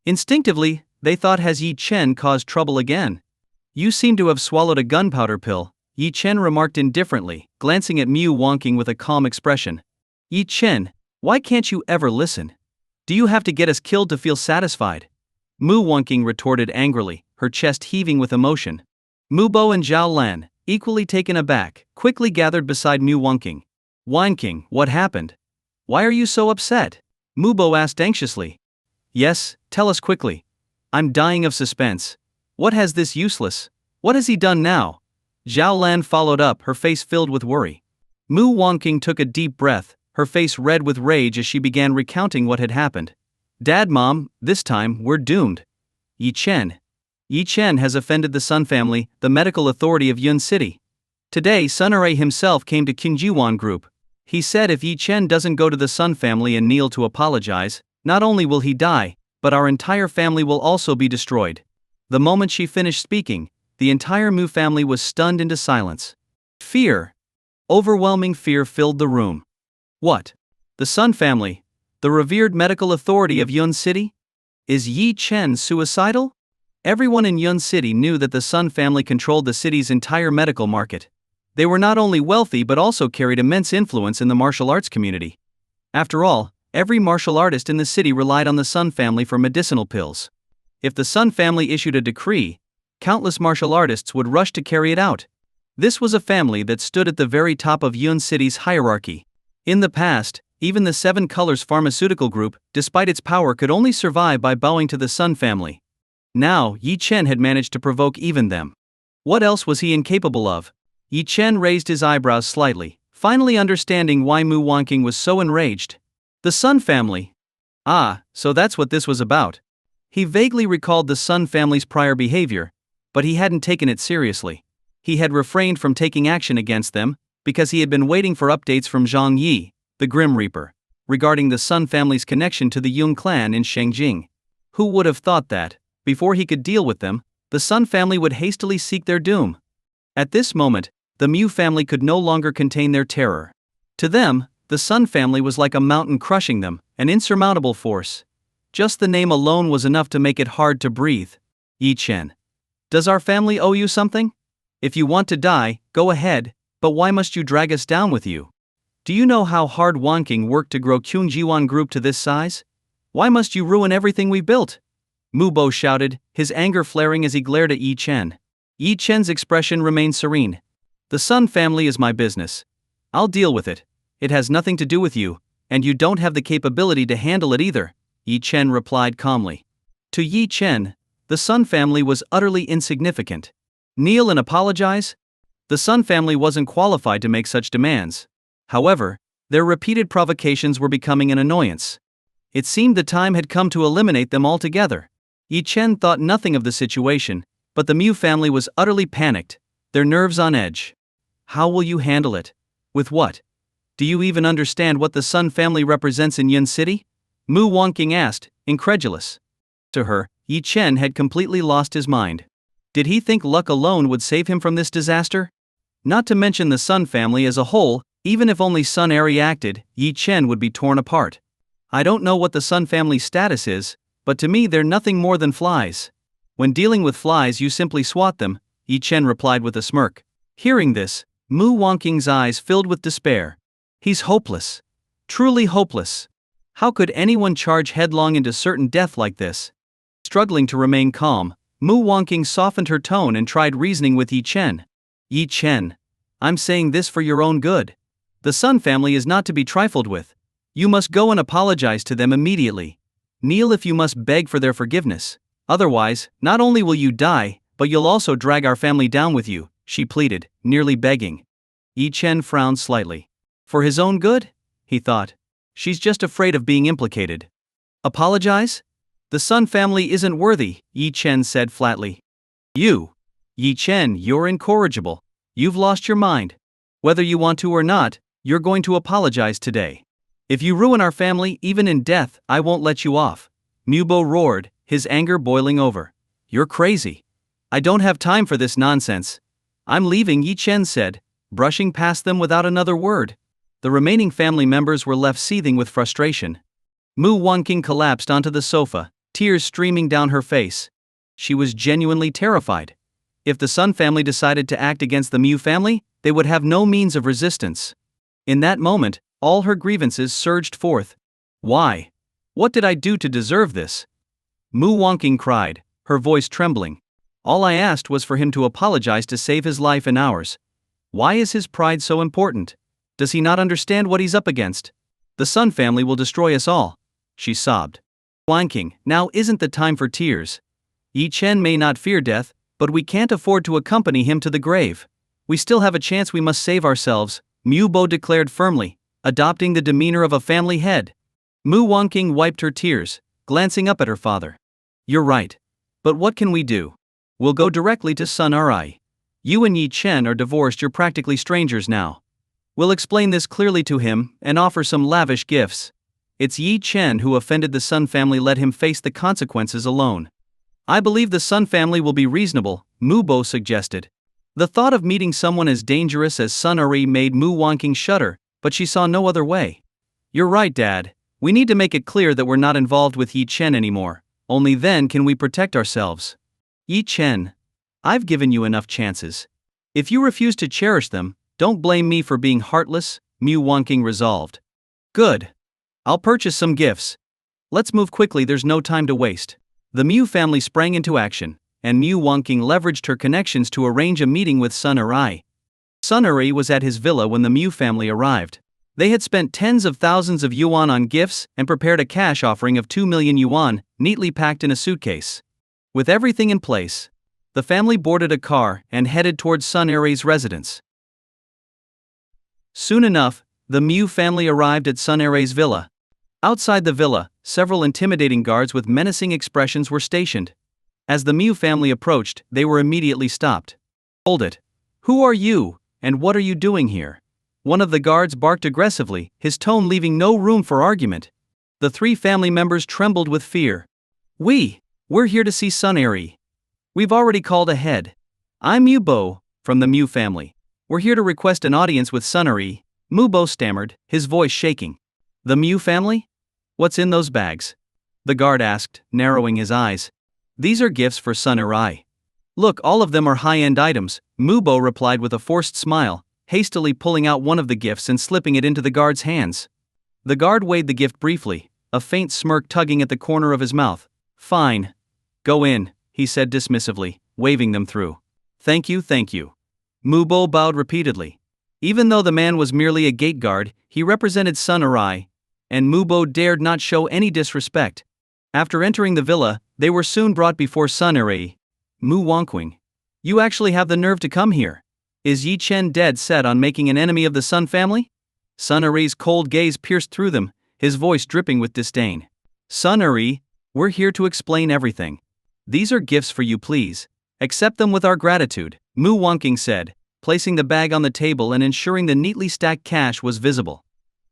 S1: Instinctively, they thought, has Yi Chen caused trouble again? You seem to have swallowed a gunpowder pill, Yi Chen remarked indifferently, glancing at Mu Wanqing with a calm expression. Yi Chen, why can't you ever listen? Do you have to get us killed to feel satisfied? Mu Wanqing retorted angrily, her chest heaving with emotion. Mu Bo and Zhao Lan, equally taken aback, quickly gathered beside Mu Wanqing. Wanqing, what happened? Why are you so upset? Mu Bo asked anxiously. Yes, tell us quickly. I'm dying of suspense. What has this useless? What has he done now? Zhao Lan followed up, her face filled with worry. Mu Wanqing took a deep breath, her face red with rage as she began recounting what had happened. Dad, Mom, this time we're doomed. Yi Chen has offended the Sun family, the medical authority of Yun City. Today Sun Eri himself came to Qingjiwan Group. He said if Yi Chen doesn't go to the Sun family and kneel to apologize, not only will he die, but our entire family will also be destroyed. The moment she finished speaking, the entire Mu family was stunned into silence. Fear. Overwhelming fear filled the room. What? The Sun family? The revered medical authority of Yun City? Is Yi Chen suicidal? Everyone in Yun City knew that the Sun family controlled the city's entire medical market. They were not only wealthy but also carried immense influence in the martial arts community. After all, every martial artist in the city relied on the Sun family for medicinal pills. If the Sun family issued a decree, countless martial artists would rush to carry it out. This was a family that stood at the very top of Yun City's hierarchy. In the past, Even the Seven Colors pharmaceutical group, despite its power, could only survive by bowing to the Sun family. Now, Yi Chen had managed to provoke even them. What else was he incapable of? Yi Chen raised his eyebrows slightly, finally understanding why Mu Wanqing was so enraged. The Sun family. Ah, so that's what this was about. He vaguely recalled the Sun family's prior behavior, but he hadn't taken it seriously. He had refrained from taking action against them, because he had been waiting for updates from Zhang Yi, the Grim Reaper, regarding the Sun family's connection to the Yung clan in Shengjing. Who would have thought that, before he could deal with them, the Sun family would hastily seek their doom? At this moment, the Mu family could no longer contain their terror. To them, the Sun family was like a mountain crushing them, an insurmountable force. Just the name alone was enough to make it hard to breathe. Yi Chen. Does our family owe you something? If you want to die, go ahead, but why must you drag us down with you? Do you know how hard Wanqing worked to grow Kyungjiwan Group to this size? Why must you ruin everything we built? Mu Bo shouted, his anger flaring as he glared at Yi Chen. Yi Chen's expression remained serene. The Sun family is my business. I'll deal with it. It has nothing to do with you, and you don't have the capability to handle it either, Yi Chen replied calmly. To Yi Chen, the Sun family was utterly insignificant. Kneel and apologize? The Sun family wasn't qualified to make such demands. However, their repeated provocations were becoming an annoyance. It seemed the time had come to eliminate them altogether. Yi Chen thought nothing of the situation, but the Mu family was utterly panicked, their nerves on edge. How will you handle it? With what? Do you even understand what the Sun family represents in Yun City? Mu Wanqing asked, incredulous. To her, Yi Chen had completely lost his mind. Did he think luck alone would save him from this disaster? Not to mention the Sun family as a whole, even if only Sun Eri acted, Yi Chen would be torn apart. I don't know what the Sun family's status is, but to me they're nothing more than flies. When dealing with flies you simply swat them, Yi Chen replied with a smirk. Hearing this, Mu Wanqing's eyes filled with despair. He's hopeless. Truly hopeless. How could anyone charge headlong into certain death like this? Struggling to remain calm, Mu Wanqing softened her tone and tried reasoning with Yi Chen. Yi Chen. I'm saying this for your own good. The Sun family is not to be trifled with. You must go and apologize to them immediately. Kneel if you must beg for their forgiveness. Otherwise, not only will you die, but you'll also drag our family down with you, she pleaded, nearly begging. Yi Chen frowned slightly. For his own good? He thought. She's just afraid of being implicated. Apologize? The Sun family isn't worthy, Yi Chen said flatly. You. Yi Chen, you're incorrigible. You've lost your mind. Whether you want to or not, you're going to apologize today. If you ruin our family, even in death, I won't let you off. Mu Bo roared, his anger boiling over. You're crazy. I don't have time for this nonsense. I'm leaving, Yi Chen said, brushing past them without another word. The remaining family members were left seething with frustration. Mu Wanqing collapsed onto the sofa, tears streaming down her face. She was genuinely terrified. If the Sun family decided to act against the Mu family, they would have no means of resistance. In that moment, all her grievances surged forth. Why? What did I do to deserve this? Mu Wanqing cried, her voice trembling. All I asked was for him to apologize to save his life and ours. Why is his pride so important? Does he not understand what he's up against? The Sun family will destroy us all, she sobbed. Wanqing, now isn't the time for tears. Yi Chen may not fear death, but we can't afford to accompany him to the grave. We still have a chance, we must save ourselves, Mu Bo declared firmly, adopting the demeanor of a family head. Mu Wanqing wiped her tears, glancing up at her father. You're right. But what can we do? We'll go directly to Sun Eri. You and Yi Chen are divorced, you're practically strangers now. We'll explain this clearly to him and offer some lavish gifts. It's Yi Chen who offended the Sun family, let him face the consequences alone. I believe the Sun family will be reasonable, Mu Bo suggested. The thought of meeting someone as dangerous as Sun Eri made Mu Wanqing shudder, but she saw no other way. You're right, Dad. We need to make it clear that we're not involved with Yi Chen anymore. Only then can we protect ourselves. Yi Chen, I've given you enough chances. If you refuse to cherish them, don't blame me for being heartless, Mu Wanqing resolved. Good. I'll purchase some gifts. Let's move quickly, there's no time to waste. The Mu family sprang into action, and Mu Wanqing leveraged her connections to arrange a meeting with Sun Eri. Sun Eri was at his villa when the Mu family arrived. They had spent tens of thousands of yuan on gifts and prepared a cash offering of 2 million yuan, neatly packed in a suitcase. With everything in place, the family boarded a car and headed towards Sun Airay's residence. Soon enough, the Mu family arrived at Sun Airay's villa. Outside the villa, several intimidating guards with menacing expressions were stationed. As the Mu family approached, they were immediately stopped. "Hold it. Who are you, and what are you doing here?" One of the guards barked aggressively, his tone leaving no room for argument. The three family members trembled with fear. We're here to see Sun Airay. We've already called ahead. I'm Mubo, from the Mu family. We're here to request an audience with Sun Airay, Mubo stammered, his voice shaking. The Mu family? What's in those bags? The guard asked, narrowing his eyes. These are gifts for Sun Airay. Look, all of them are high-end items, Mubo replied with a forced smile, hastily pulling out one of the gifts and slipping it into the guard's hands. The guard weighed the gift briefly, a faint smirk tugging at the corner of his mouth. Fine. Go in, he said dismissively, waving them through. Thank you. Mubo bowed repeatedly. Even though the man was merely a gate guard, he represented Sun Airay, and Mubo dared not show any disrespect. After entering the villa, they were soon brought before Sun Airay. Mu Wangqing. You actually have the nerve to come here. Is Yi Chen dead set on making an enemy of the Sun family? Sun Airay's cold gaze pierced through them, his voice dripping with disdain. Sun Airay, we're here to explain everything. These are gifts for you, please. Accept them with our gratitude, Mu Wangqing said, placing the bag on the table and ensuring the neatly stacked cash was visible.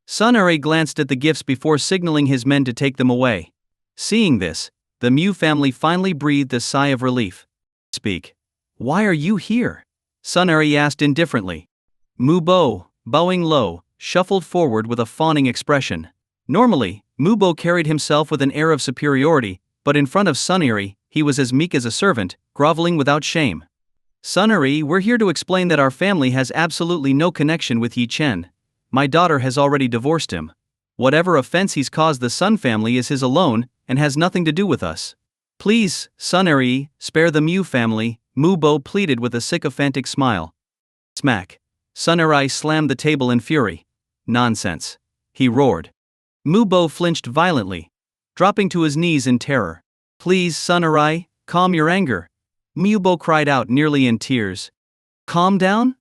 S1: Sun Airay glanced at the gifts before signaling his men to take them away. Seeing this, the Mu family finally breathed a sigh of relief. Speak. Why are you here? Sun Airay asked indifferently. Mubo, bowing low, shuffled forward with a fawning expression. Normally, Mubo carried himself with an air of superiority, but in front of Sun Airay, he was as meek as a servant, groveling without shame. Sun Airay, we're here to explain that our family has absolutely no connection with Yi Chen. My daughter has already divorced him. Whatever offense he's caused the Sun family is his alone, and has nothing to do with us. Please, Sun Airay, spare the Mu family, Mubo pleaded with a sycophantic smile. Smack. Sun Airay slammed the table in fury. Nonsense. He roared. Mubo flinched violently, dropping to his knees in terror. Please, Sun Airay, calm your anger. Mubo cried out nearly in tears. Calm down?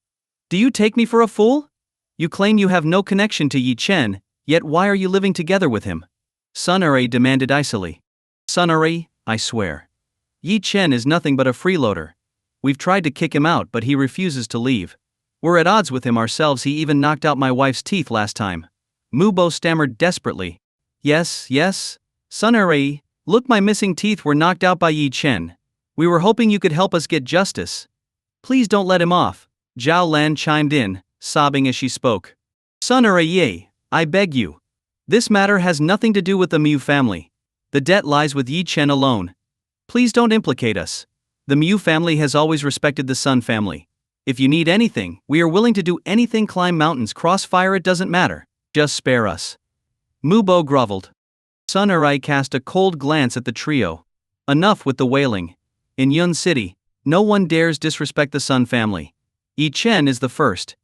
S1: Do you take me for a fool? You claim you have no connection to Yi Chen, yet why are you living together with him? Sun Airay demanded icily. Sun Airay, I swear. Yi Chen is nothing but a freeloader. We've tried to kick him out but he refuses to leave. We're at odds with him ourselves, he even knocked out my wife's teeth last time. Mubo stammered desperately. Yes, Sun Airay, look, my missing teeth were knocked out by Yi Chen. We were hoping you could help us get justice. Please don't let him off, Zhao Lan chimed in, sobbing as she spoke. Sun Airay, I beg you. This matter has nothing to do with the Mu family. The debt lies with Yi Chen alone. Please don't implicate us. The Mu family has always respected the Sun family. If you need anything, we are willing to do anything, climb mountains, cross fire, it doesn't matter. Just spare us. Mubo groveled. Sun Airay cast a cold glance at the trio. Enough with the wailing. In Yun City, no one dares disrespect the Sun family. Yi Chen is the first.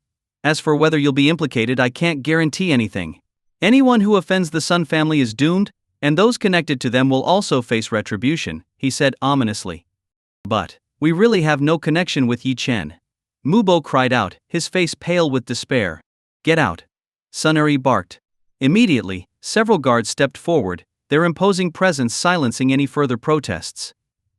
S1: As for whether you'll be implicated, I can't guarantee anything. Anyone who offends the Sun family is doomed, and those connected to them will also face retribution, he said ominously. But we really have no connection with Yi Chen. Mubo cried out, his face pale with despair. Get out. Sun Airay barked. Immediately, several guards stepped forward, their imposing presence silencing any further protests.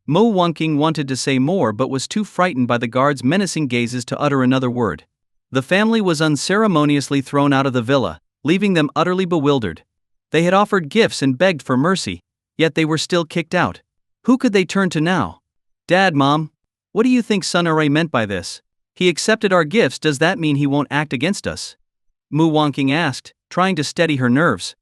S1: Mu Wangqing wanted to say more but was too frightened by the guards' menacing gazes to utter another word. The family was unceremoniously thrown out of the villa, leaving them utterly bewildered. They had offered gifts and begged for mercy, yet they were still kicked out. Who could they turn to now? Dad, Mom, what do you think Sun Airay meant by this? He accepted our gifts, does that mean he won't act against us? Mu Wangqing asked, trying to steady her nerves.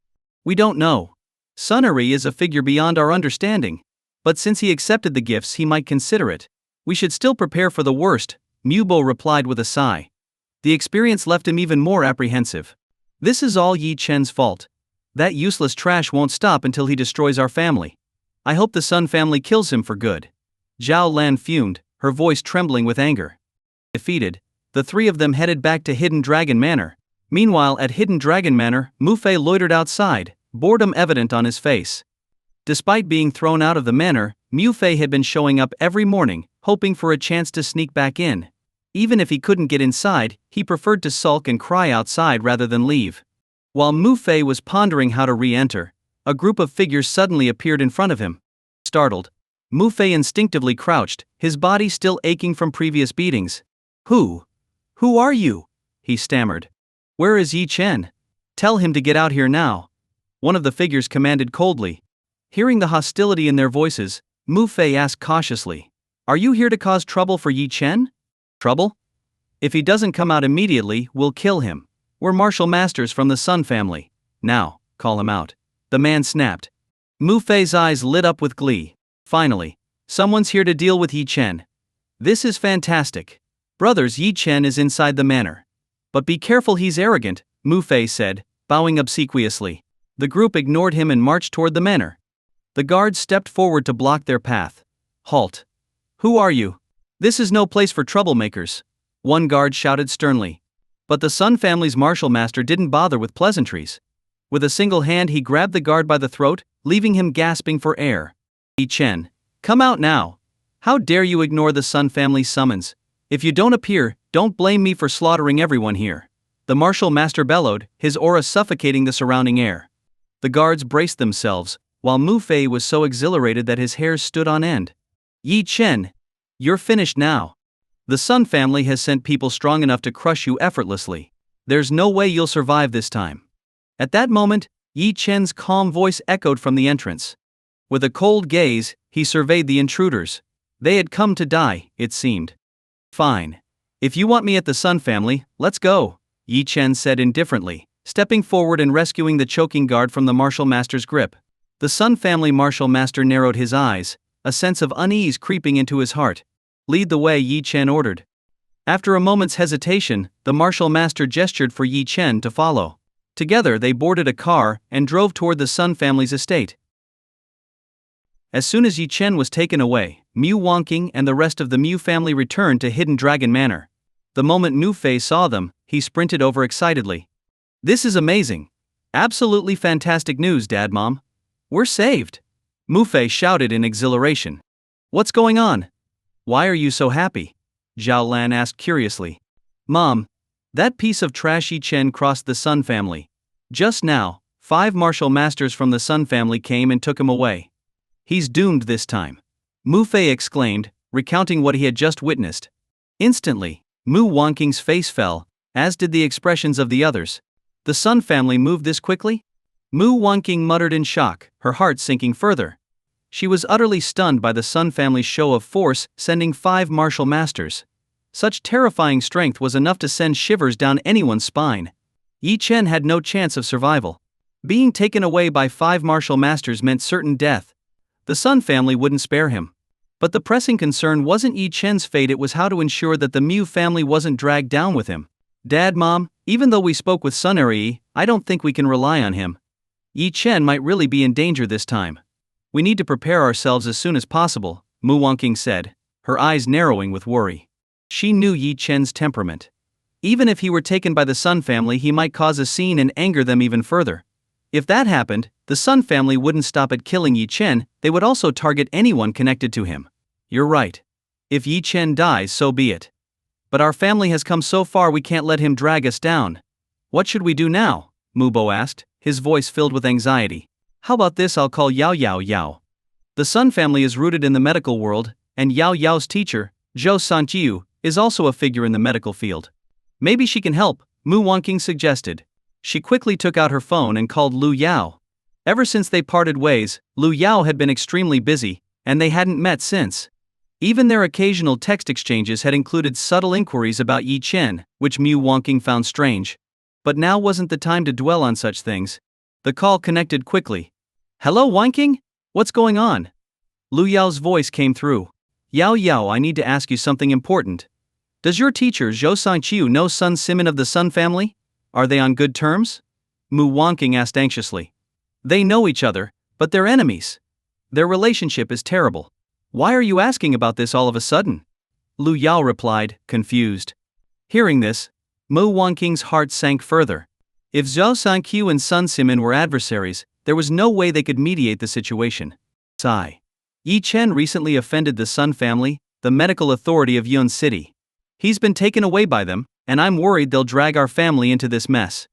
S1: We don't know. Sun Airay is a figure beyond our understanding. But since he accepted the gifts, he might consider it. We should still prepare for the worst, Mubo replied with a sigh. The experience left him even more apprehensive. This is all Yi Chen's fault. That useless trash won't stop until he destroys our family. I hope the Sun family kills him for good. Zhao Lan fumed, her voice trembling with anger. Defeated, the three of them headed back to Hidden Dragon Manor, Meanwhile, at Hidden Dragon Manor, Mu Fei loitered outside, boredom evident on his face. Despite being thrown out of the manor, Mu Fei had been showing up every morning, hoping for a chance to sneak back in. Even if he couldn't get inside, he preferred to sulk and cry outside rather than leave. While Mu Fei was pondering how to re-enter, a group of figures suddenly appeared in front of him. Startled, Mu Fei instinctively crouched, his body still aching from previous beatings. Who are you?" he stammered. "Where is Yi Chen? Tell him to get out here now," one of the figures commanded coldly. Hearing the hostility in their voices, Mu Fei asked cautiously, "Are you here to cause trouble for Yi Chen?" "Trouble? If he doesn't come out immediately, we'll kill him. We're martial masters from the Sun family. Now, call him out," the man snapped. Mu Fei's eyes lit up with glee. Finally, someone's here to deal with Yi Chen. This is fantastic. Brothers, Yi Chen is inside the manor. But be careful, he's arrogant, Mu Fei said, bowing obsequiously. The group ignored him and marched toward the manor. The guards stepped forward to block their path. "Halt. Who are you? This is no place for troublemakers," one guard shouted sternly. But the Sun family's martial master didn't bother with pleasantries. With a single hand he grabbed the guard by the throat, leaving him gasping for air. "Yi Chen, come out now. How dare you ignore the Sun family's summons? If you don't appear, don't blame me for slaughtering everyone here," the martial master bellowed, his aura suffocating the surrounding air. The guards braced themselves, while Mu Fei was so exhilarated that his hairs stood on end. "Yi Chen, you're finished now. The Sun family has sent people strong enough to crush you effortlessly. There's no way you'll survive this time." At that moment, Yi Chen's calm voice echoed from the entrance. With a cold gaze, he surveyed the intruders. They had come to die, it seemed. "Fine. If you want me at the Sun family, let's go," Yi Chen said indifferently, stepping forward and rescuing the choking guard from the martial master's grip. The Sun family martial master narrowed his eyes, a sense of unease creeping into his heart. "Lead the way," Yi Chen ordered. After a moment's hesitation, the martial master gestured for Yi Chen to follow. Together they boarded a car and drove toward the Sun family's estate. As soon as Yi Chen was taken away, Mu Wangqing and the rest of the Mu family returned to Hidden Dragon Manor. The moment Mu Fei saw them, he sprinted over excitedly. "This is amazing. Absolutely fantastic news, Dad, Mom. We're saved," Mu Fei shouted in exhilaration. "What's going on? Why are you so happy?" Zhao Lan asked curiously. "Mom, that piece of trash Yi Chen crossed the Sun family. Just now, 5 martial masters from the Sun family came and took him away. He's doomed this time," Mu Fei exclaimed, recounting what he had just witnessed. Instantly, Mu Wangqing's face fell, as did the expressions of the others. The Sun family moved this quickly? Mu Wangqing muttered in shock, her heart sinking further. She was utterly stunned by the Sun family's show of force, sending 5 martial masters. Such terrifying strength was enough to send shivers down anyone's spine. Yi Chen had no chance of survival. Being taken away by 5 martial masters meant certain death. The Sun family wouldn't spare him. But the pressing concern wasn't Yi Chen's fate, it was how to ensure that the Mu family wasn't dragged down with him. "Dad, Mom, even though we spoke with Sun Eri, I don't think we can rely on him. Yi Chen might really be in danger this time. We need to prepare ourselves as soon as possible," Mu Wangqing said, her eyes narrowing with worry. She knew Yi Chen's temperament. Even if he were taken by the Sun family, he might cause a scene and anger them even further. If that happened, the Sun family wouldn't stop at killing Yi Chen, they would also target anyone connected to him. "You're right. If Yi Chen dies, so be it. But our family has come so far, we can't let him drag us down. What should we do now?" Mu Bo asked, his voice filled with anxiety. "How about this, I'll call Yao Yao Yao. The Sun family is rooted in the medical world, and Yao Yao's teacher, Zhou Sanqiu, is also a figure in the medical field. Maybe she can help," Mu Wangqing suggested. She quickly took out her phone and called Lu Yao. Ever since they parted ways, Lu Yao had been extremely busy, and they hadn't met since. Even their occasional text exchanges had included subtle inquiries about Yi Chen, which Mu Wangqing found strange. But now wasn't the time to dwell on such things. The call connected quickly. "Hello, Wangqing? What's going on?" Lu Yao's voice came through. "Yao Yao, I need to ask you something important. Does your teacher Zhou Sanqiu know Sun Simon of the Sun family? Are they on good terms?" Mu Wangqing asked anxiously. "They know each other, but they're enemies. Their relationship is terrible." "Why are you asking about this all of a sudden?" Lu Yao replied, confused. Hearing this, Mu Wanqing's heart sank further. If Zhao Sanqiu and Sun Simin were adversaries, there was no way they could mediate the situation. Sigh. Yi Chen recently offended the Sun family, the medical authority of Yun City. He's been taken away by them, and I'm worried they'll drag our family into this mess.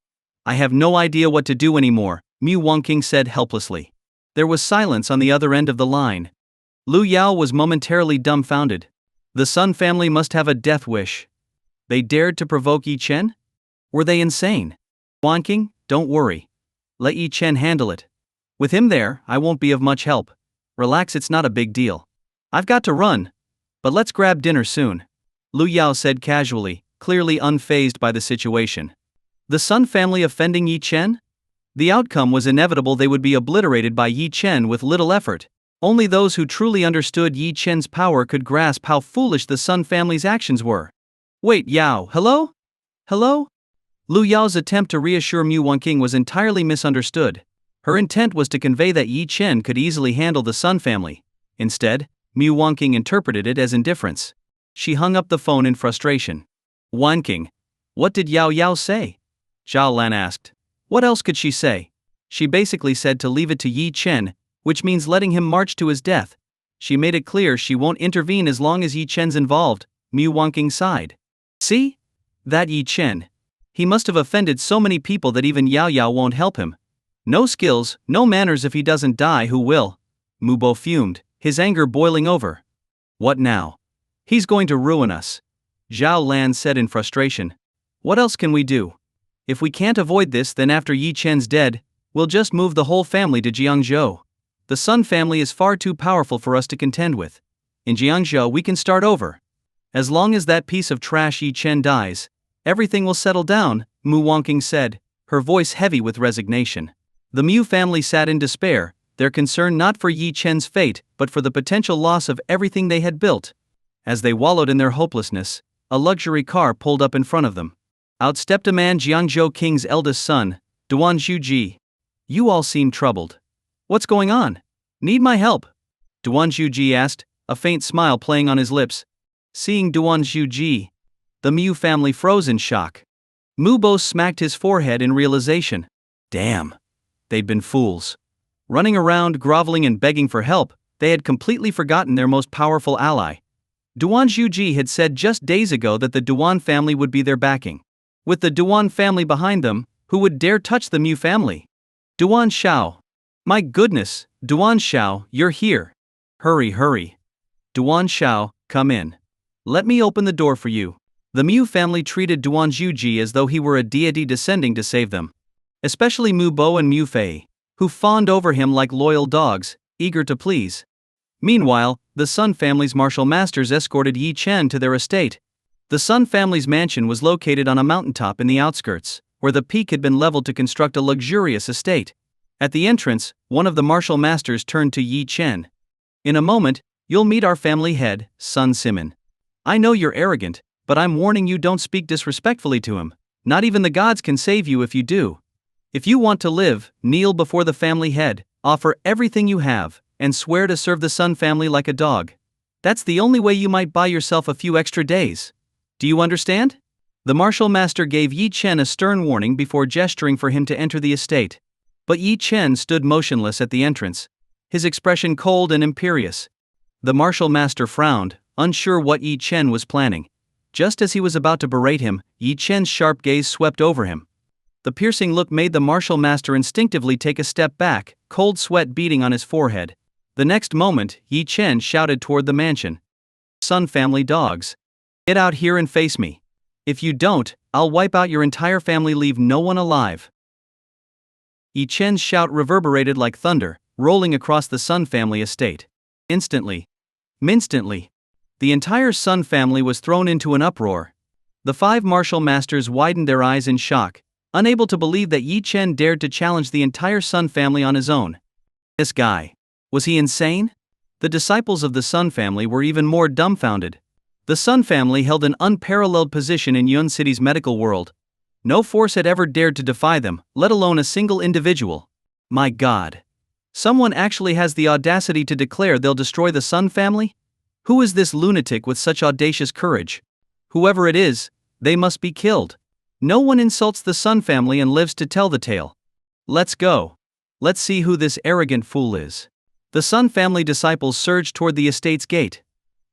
S1: I have no idea what to do anymore, Mu Wanqing said helplessly. There was silence on the other end of the line. Lu Yao was momentarily dumbfounded. The Sun family must have a death wish. They dared to provoke Yi Chen? Were they insane? Wanqing, don't worry. Let Yi Chen handle it. With him there, I won't be of much help. Relax, it's not a big deal. I've got to run. But let's grab dinner soon. Lu Yao said casually, clearly unfazed by the situation. The Sun family offending Yi Chen? The outcome was inevitable. They would be obliterated by Yi Chen with little effort. Only those who truly understood Yi Chen's power could grasp how foolish the Sun family's actions were. Wait, Yao, hello? Hello? Lu Yao's attempt to reassure Mu Wanqing was entirely misunderstood. Her intent was to convey that Yi Chen could easily handle the Sun family. Instead, Mu Wanqing interpreted it as indifference. She hung up the phone in frustration. Wanqing, what did Yao Yao say? Zhao Lan asked. What else could she say? She basically said to leave it to Yi Chen, which means letting him march to his death. She made it clear she won't intervene as long as Yi Chen's involved. Mu Wanqing sighed. See? That Yi Chen. He must have offended so many people that even Yao Yao won't help him. No skills, no manners. If he doesn't die, who will? Mu Bo fumed, his anger boiling over. What now? He's going to ruin us. Zhao Lan said in frustration. What else can we do? If we can't avoid this, then after Yi Chen's dead, we'll just move the whole family to Jiangzhou. The Sun family is far too powerful for us to contend with. In Jiangzhou we can start over. As long as that piece of trash Yi Chen dies, everything will settle down, Mu Wanqing said, her voice heavy with resignation. The Mu family sat in despair, their concern not for Yi Chen's fate but for the potential loss of everything they had built. As they wallowed in their hopelessness, a luxury car pulled up in front of them. Out stepped a man, Jiangzhou King's eldest son, Duan Zhuji. You all seem troubled. What's going on? Need my help? Duan Zhuji asked, a faint smile playing on his lips. Seeing Duan Zhuji, the Mu family froze in shock. Mu Bo smacked his forehead in realization. Damn. They'd been fools. Running around, groveling and begging for help, they had completely forgotten their most powerful ally. Duan Zhuji had said just days ago that the Duan family would be their backing. With the Duan family behind them, who would dare touch the Mu family? Duan Xiao. My goodness, Duan Xiao, you're here. Hurry, hurry. Duan Xiao, come in. Let me open the door for you. The Mu family treated Duan Zhuji as though he were a deity descending to save them. Especially Mu Bo and Mu Fei, who fawned over him like loyal dogs, eager to please. Meanwhile, the Sun family's martial masters escorted Yi Chen to their estate. The Sun family's mansion was located on a mountaintop in the outskirts, where the peak had been leveled to construct a luxurious estate. At the entrance, one of the martial masters turned to Yi Chen. In a moment, you'll meet our family head, Sun Simin. I know you're arrogant, but I'm warning you, don't speak disrespectfully to him. Not even the gods can save you if you do. If you want to live, kneel before the family head, offer everything you have, and swear to serve the Sun family like a dog. That's the only way you might buy yourself a few extra days. Do you understand? The martial master gave Yi Chen a stern warning before gesturing for him to enter the estate. But Yi Chen stood motionless at the entrance, his expression cold and imperious. The martial master frowned, unsure what Yi Chen was planning. Just as he was about to berate him, Yi Chen's sharp gaze swept over him. The piercing look made the martial master instinctively take a step back, cold sweat beading on his forehead. The next moment, Yi Chen shouted toward the mansion. Sun family dogs. Get out here and face me. If you don't, I'll wipe out your entire family, leave no one alive. Yi Chen's shout reverberated like thunder, rolling across the Sun family estate. Instantly, the entire Sun family was thrown into an uproar. The five martial masters widened their eyes in shock, unable to believe that Yi Chen dared to challenge the entire Sun family on his own. This guy. Was he insane? The disciples of the Sun family were even more dumbfounded. The Sun family held an unparalleled position in Yun City's medical world. No force had ever dared to defy them, let alone a single individual. My God. Someone actually has the audacity to declare they'll destroy the Sun family? Who is this lunatic with such audacious courage? Whoever it is, they must be killed. No one insults the Sun family and lives to tell the tale. Let's go. Let's see who this arrogant fool is. The Sun family disciples surged toward the estate's gate.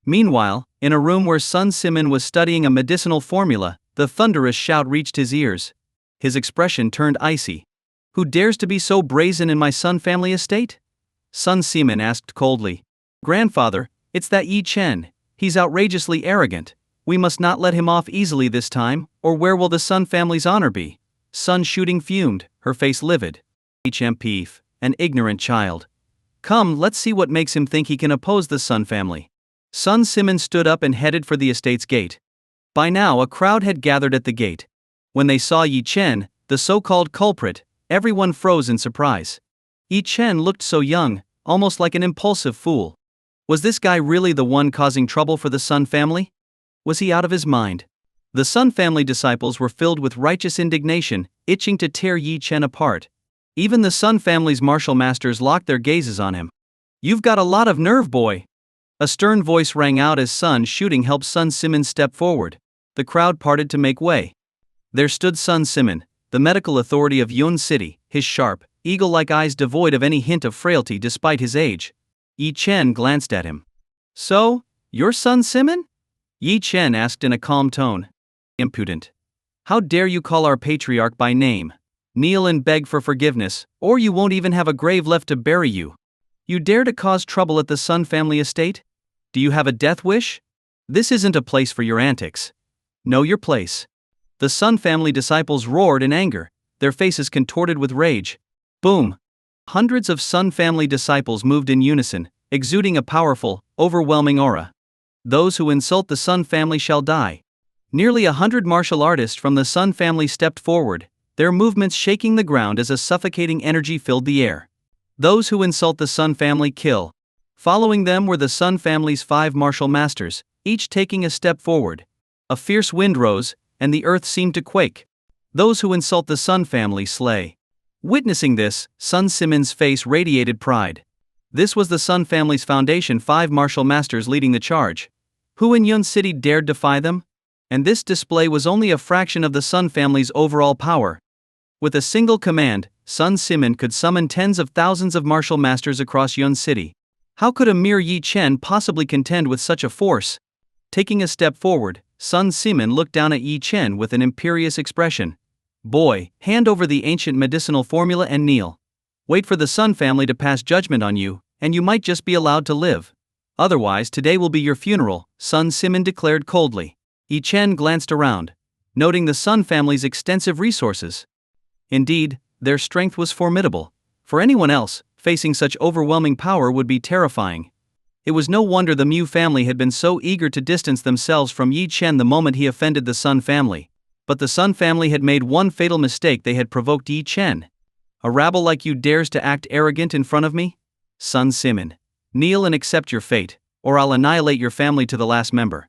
S1: Meanwhile, in a room where Sun Simin was studying a medicinal formula, the thunderous shout reached his ears. His expression turned icy. Who dares to be so brazen in my Sun family estate? Sun Simin asked coldly. Grandfather, it's that Yi Chen. He's outrageously arrogant. We must not let him off easily this time, or where will the Sun family's honor be? Sun Shooting fumed, her face livid. HMP, an ignorant child. Come, let's see what makes him think he can oppose the Sun family. Sun Simin stood up and headed for the estate's gate. By now a crowd had gathered at the gate. When they saw Yi Chen, the so-called culprit, everyone froze in surprise. Yi Chen looked so young, almost like an impulsive fool. Was this guy really the one causing trouble for the Sun family? Was he out of his mind? The Sun family disciples were filled with righteous indignation, itching to tear Yi Chen apart. Even the Sun family's martial masters locked their gazes on him. You've got a lot of nerve, boy. A stern voice rang out as Sun Shooting helped Sun Simin step forward. The crowd parted to make way. There stood Sun Simin, the medical authority of Yun City, his sharp, eagle-like eyes devoid of any hint of frailty despite his age. Yi Chen glanced at him. So, you're Sun Simin? Yi Chen asked in a calm tone. Impudent. How dare you call our patriarch by name? Kneel and beg for forgiveness, or you won't even have a grave left to bury you. You dare to cause trouble at the Sun family estate? Do you have a death wish? This isn't a place for your antics. Know your place. The Sun family disciples roared in anger, their faces contorted with rage. Boom! Hundreds of Sun family disciples moved in unison, exuding a powerful, overwhelming aura. Those who insult the Sun family shall die. Nearly 100 martial artists from the Sun family stepped forward, their movements shaking the ground as a suffocating energy filled the air. Those who insult the Sun family kill. Following them were the Sun family's 5 martial masters, each taking a step forward. A fierce wind rose, and the earth seemed to quake. Those who insult the Sun family slay. Witnessing this, Sun Simin's face radiated pride. This was the Sun family's foundation, 5 martial masters leading the charge. Who in Yun City dared defy them? And this display was only a fraction of the Sun family's overall power. With a single command, Sun Simin could summon tens of thousands of martial masters across Yun City. How could a mere Yi Chen possibly contend with such a force? Taking a step forward, Sun Simin looked down at Yi Chen with an imperious expression. Boy, hand over the ancient medicinal formula and kneel. Wait for the Sun family to pass judgment on you, and you might just be allowed to live. Otherwise today will be your funeral, Sun Simin declared coldly. Yi Chen glanced around, noting the Sun family's extensive resources. Indeed, their strength was formidable. For anyone else, facing such overwhelming power would be terrifying. It was no wonder the Mu family had been so eager to distance themselves from Yi Chen the moment he offended the Sun family. But the Sun family had made one fatal mistake: they had provoked Yi Chen. A rabble like you dares to act arrogant in front of me? Sun Simin, kneel and accept your fate, or I'll annihilate your family to the last member.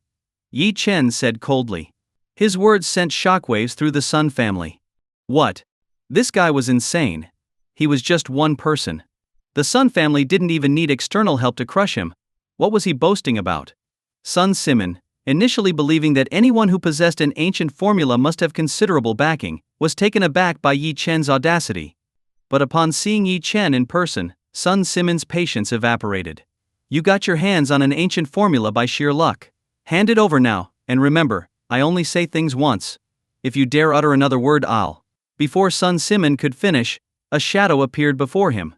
S1: Yi Chen said coldly. His words sent shockwaves through the Sun family. What? This guy was insane. He was just one person. The Sun family didn't even need external help to crush him. What was he boasting about? Sun Simin, initially believing that anyone who possessed an ancient formula must have considerable backing, was taken aback by Yi Chen's audacity. But upon seeing Yi Chen in person, Sun Simin's patience evaporated. You got your hands on an ancient formula by sheer luck. Hand it over now, and remember, I only say things once. If you dare utter another word, I'll. Before Sun Simin could finish, a shadow appeared before him.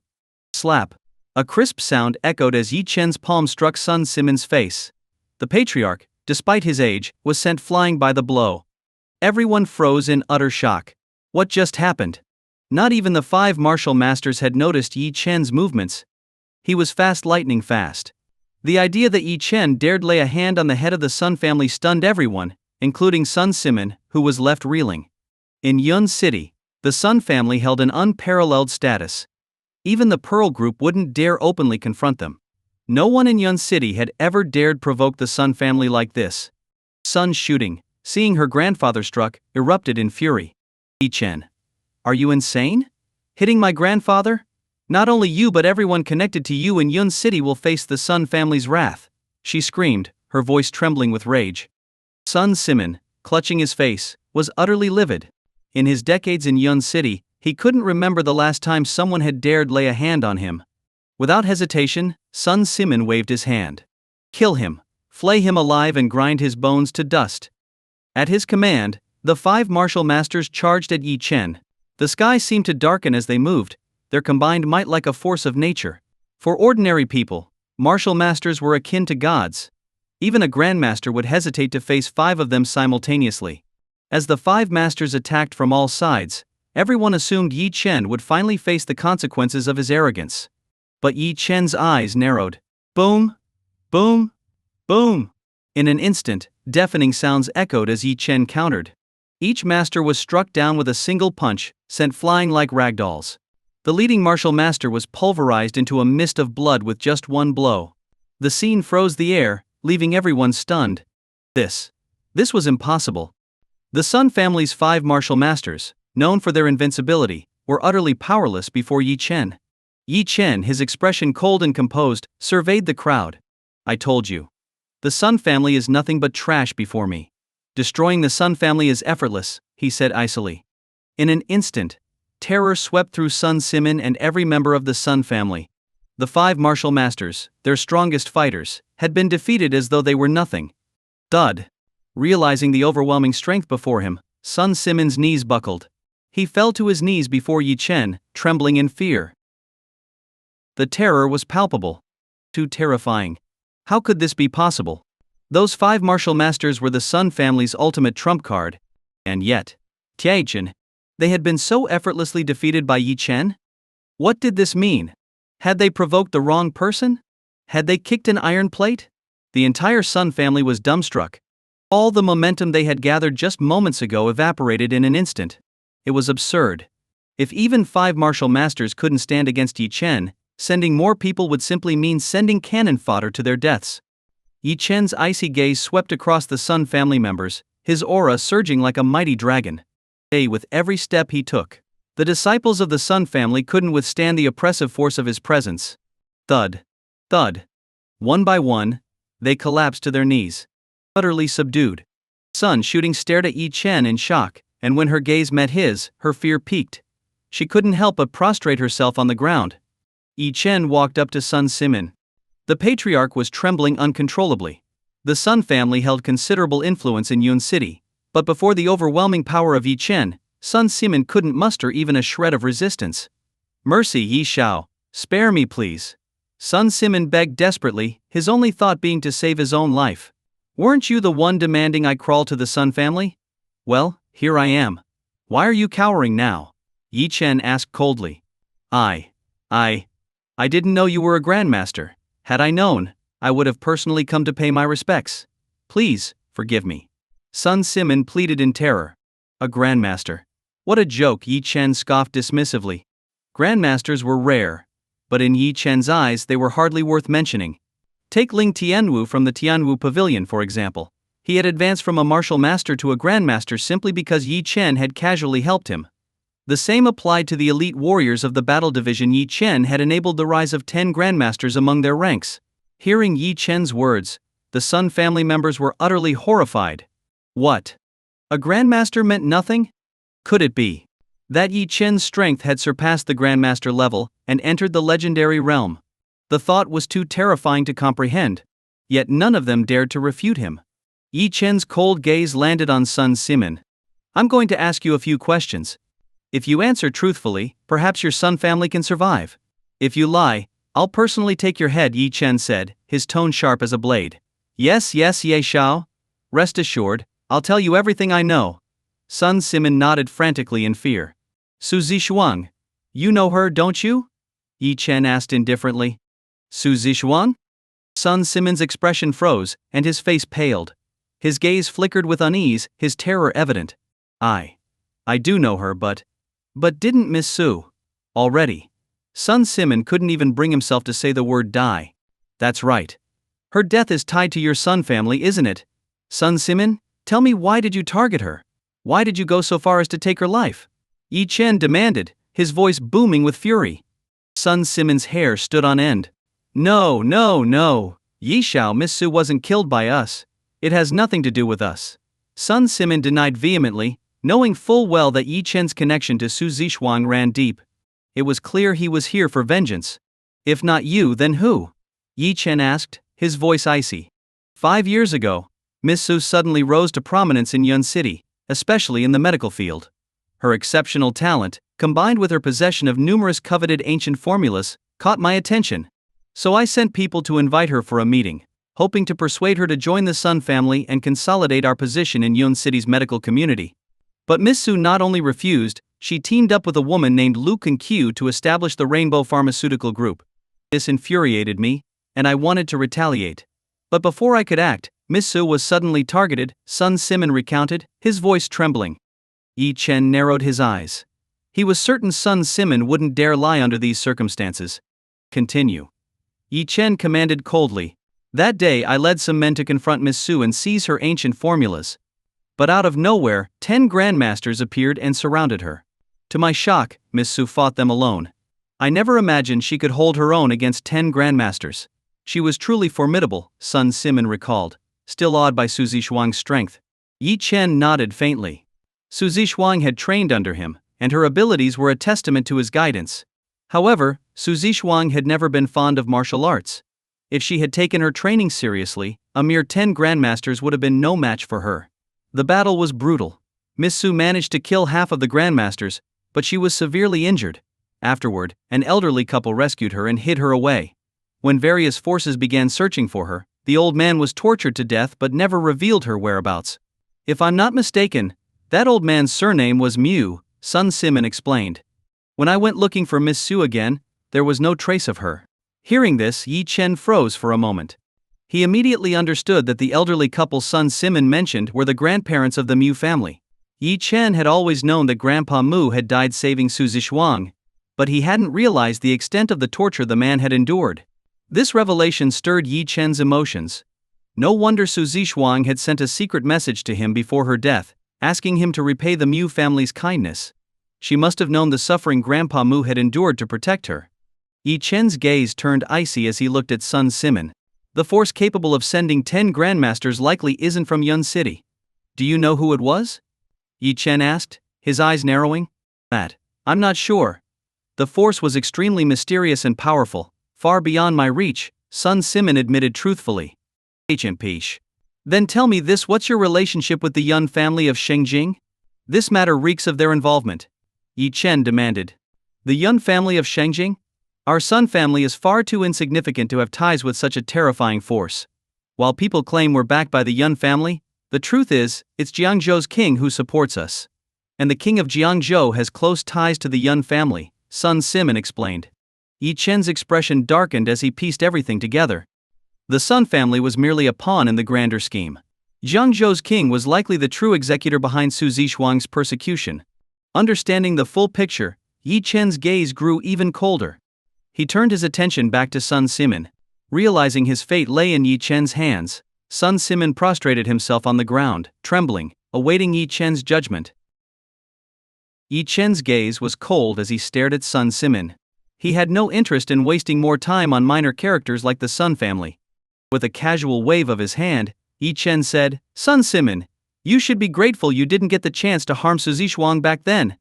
S1: Slap. A crisp sound echoed as Yi Chen's palm struck Sun Simin's face. The patriarch, despite his age, was sent flying by the blow. Everyone froze in utter shock. What just happened? Not even the 5 martial masters had noticed Yi Chen's movements. He was fast, lightning fast. The idea that Yi Chen dared lay a hand on the head of the Sun family stunned everyone, including Sun Simin, who was left reeling. In Yun City, the Sun family held an unparalleled status. Even the Pearl Group wouldn't dare openly confront them. No one in Yun City had ever dared provoke the Sun family like this. Sun Shooting, seeing her grandfather struck, erupted in fury. Yi Chen. Are you insane? Hitting my grandfather? Not only you but everyone connected to you in Yun City will face the Sun family's wrath, she screamed, her voice trembling with rage. Sun Simin, clutching his face, was utterly livid. In his decades in Yun City, he couldn't remember the last time someone had dared lay a hand on him. Without hesitation, Sun Simin waved his hand. Kill him, flay him alive and grind his bones to dust. At his command, the 5 martial masters charged at Yi Chen. The sky seemed to darken as they moved, their combined might like a force of nature. For ordinary people, martial masters were akin to gods. Even a grandmaster would hesitate to face 5 of them simultaneously. As the 5 masters attacked from all sides, everyone assumed Yi Chen would finally face the consequences of his arrogance. But Yi Chen's eyes narrowed. Boom! Boom! Boom! In an instant, deafening sounds echoed as Yi Chen countered. Each master was struck down with a single punch, sent flying like ragdolls. The leading martial master was pulverized into a mist of blood with just one blow. The scene froze the air, leaving everyone stunned. This was impossible. The Sun family's 5 martial masters, known for their invincibility, were utterly powerless before Yi Chen. Yi Chen, his expression cold and composed, surveyed the crowd. I told you. The Sun family is nothing but trash before me. Destroying the Sun family is effortless, he said icily. In an instant, terror swept through Sun Simin and every member of the Sun family. The 5 martial masters, their strongest fighters, had been defeated as though they were nothing. Thud. Realizing the overwhelming strength before him, Sun Simin's knees buckled. He fell to his knees before Yi Chen, trembling in fear. The terror was palpable. Too terrifying. How could this be possible? Those 5 martial masters were the Sun family's ultimate trump card. And yet, Tianchen, they had been so effortlessly defeated by Yi Chen? What did this mean? Had they provoked the wrong person? Had they kicked an iron plate? The entire Sun family was dumbstruck. All the momentum they had gathered just moments ago evaporated in an instant. It was absurd. If even 5 martial masters couldn't stand against Yi Chen, sending more people would simply mean sending cannon fodder to their deaths. Yi Chen's icy gaze swept across the Sun family members, his aura surging like a mighty dragon. With every step he took, the disciples of the Sun family couldn't withstand the oppressive force of his presence. Thud. Thud. One by one, they collapsed to their knees. Utterly subdued. Sun Shooting stared at Yi Chen in shock, and when her gaze met his, her fear peaked. She couldn't help but prostrate herself on the ground. Yi Chen walked up to Sun Simin. The patriarch was trembling uncontrollably. The Sun family held considerable influence in Yun City, but before the overwhelming power of Yi Chen, Sun Simin couldn't muster even a shred of resistance. Mercy, Yi Shao, spare me please. Sun Simin begged desperately, his only thought being to save his own life. Weren't you the one demanding I crawl to the Sun family? Well, here I am. Why are you cowering now? Yi Chen asked coldly. I didn't know you were a grandmaster. Had I known, I would have personally come to pay my respects. Please, forgive me. Sun Simin pleaded in terror. A grandmaster. What a joke, Yi Chen scoffed dismissively. Grandmasters were rare, but in Yi Chen's eyes they were hardly worth mentioning. Take Ling Tianwu from the Tianwu Pavilion for example. He had advanced from a martial master to a grandmaster simply because Yi Chen had casually helped him. The same applied to the elite warriors of the battle division. Yi Chen had enabled the rise of 10 grandmasters among their ranks. Hearing Yi Chen's words, the Sun family members were utterly horrified. What? A grandmaster meant nothing? Could it be that Yi Chen's strength had surpassed the grandmaster level and entered the legendary realm? The thought was too terrifying to comprehend. Yet none of them dared to refute him. Yi Chen's cold gaze landed on Sun Simin. I'm going to ask you a few questions. If you answer truthfully, perhaps your Sun family can survive. If you lie, I'll personally take your head, Yi Chen said, his tone sharp as a blade. Yes, Ye Shao. Rest assured, I'll tell you everything I know. Sun Simin nodded frantically in fear. Su Zishuang. You know her, don't you? Yi Chen asked indifferently. Su Zishuang? Sun Simin's expression froze, and his face paled. His gaze flickered with unease, his terror evident. I do know her, but didn't Miss Su already? Sun Simin couldn't even bring himself to say the word die. That's right. Her death is tied to your Sun family, isn't it? Sun Simin, tell me, why did you target her? Why did you go so far as to take her life? Yi Chen demanded, his voice booming with fury. Sun Simin's hair stood on end. No. Yi Shao, Miss Su wasn't killed by us. It has nothing to do with us. Sun Simin denied vehemently, knowing full well that Yi Chen's connection to Su Zixuang ran deep. It was clear he was here for vengeance. If not you, then who? Yi Chen asked, his voice icy. 5 years ago, Miss Su suddenly rose to prominence in Yun City, especially in the medical field. Her exceptional talent, combined with her possession of numerous coveted ancient formulas, caught my attention. So I sent people to invite her for a meeting, hoping to persuade her to join the Sun family and consolidate our position in Yun City's medical community. But Miss Su not only refused, she teamed up with a woman named Lu Qiu to establish the Rainbow Pharmaceutical Group. This infuriated me, and I wanted to retaliate. But before I could act, Miss Su was suddenly targeted, Sun Simin recounted, his voice trembling. Yi Chen narrowed his eyes. He was certain Sun Simin wouldn't dare lie under these circumstances. Continue. Yi Chen commanded coldly. That day I led some men to confront Miss Su and seize her ancient formulas. But out of nowhere, 10 grandmasters appeared and surrounded her. To my shock, Miss Su fought them alone. I never imagined she could hold her own against 10 grandmasters. She was truly formidable, Sun Simin recalled, still awed by Su Zixuang's strength. Yi Chen nodded faintly. Su Zixuang had trained under him, and her abilities were a testament to his guidance. However, Su Zixuang had never been fond of martial arts. If she had taken her training seriously, a mere 10 grandmasters would have been no match for her. The battle was brutal. Miss Su managed to kill half of the grandmasters, but she was severely injured. Afterward, an elderly couple rescued her and hid her away. When various forces began searching for her, the old man was tortured to death but never revealed her whereabouts. If I'm not mistaken, that old man's surname was Mu, Sun Simin explained. When I went looking for Miss Su again, there was no trace of her. Hearing this, Yi Chen froze for a moment. He immediately understood that the elderly couple Sun Simin mentioned were the grandparents of the Mu family. Yi Chen had always known that Grandpa Mu had died saving Su Zixuang, but he hadn't realized the extent of the torture the man had endured. This revelation stirred Yi Chen's emotions. No wonder Su Zixuang had sent a secret message to him before her death, asking him to repay the Mu family's kindness. She must have known the suffering Grandpa Mu had endured to protect her. Yi Chen's gaze turned icy as he looked at Sun Simin. The force capable of sending 10 grandmasters likely isn't from Yun City. Do you know who it was? Yi Chen asked, his eyes narrowing. I'm not sure. The force was extremely mysterious and powerful, far beyond my reach, Sun Simin admitted truthfully. HMPsh. Then tell me this, what's your relationship with the Yun family of Shengjing? This matter reeks of their involvement. Yi Chen demanded. The Yun family of Shengjing? Our Sun family is far too insignificant to have ties with such a terrifying force. While people claim we're backed by the Yun family, the truth is, it's Jiangzhou's king who supports us. And the king of Jiangzhou has close ties to the Yun family, Sun Simin explained. Yi Chen's expression darkened as he pieced everything together. The Sun family was merely a pawn in the grander scheme. Jiangzhou's king was likely the true executor behind Su Zixuang's persecution. Understanding the full picture, Yi Chen's gaze grew even colder. He turned his attention back to Sun Simin. Realizing his fate lay in Yi Chen's hands, Sun Simin prostrated himself on the ground, trembling, awaiting Yi Chen's judgment. Yi Chen's gaze was cold as he stared at Sun Simin. He had no interest in wasting more time on minor characters like the Sun family. With a casual wave of his hand, Yi Chen said, Sun Simin, you should be grateful you didn't get the chance to harm Su Zixuang back then.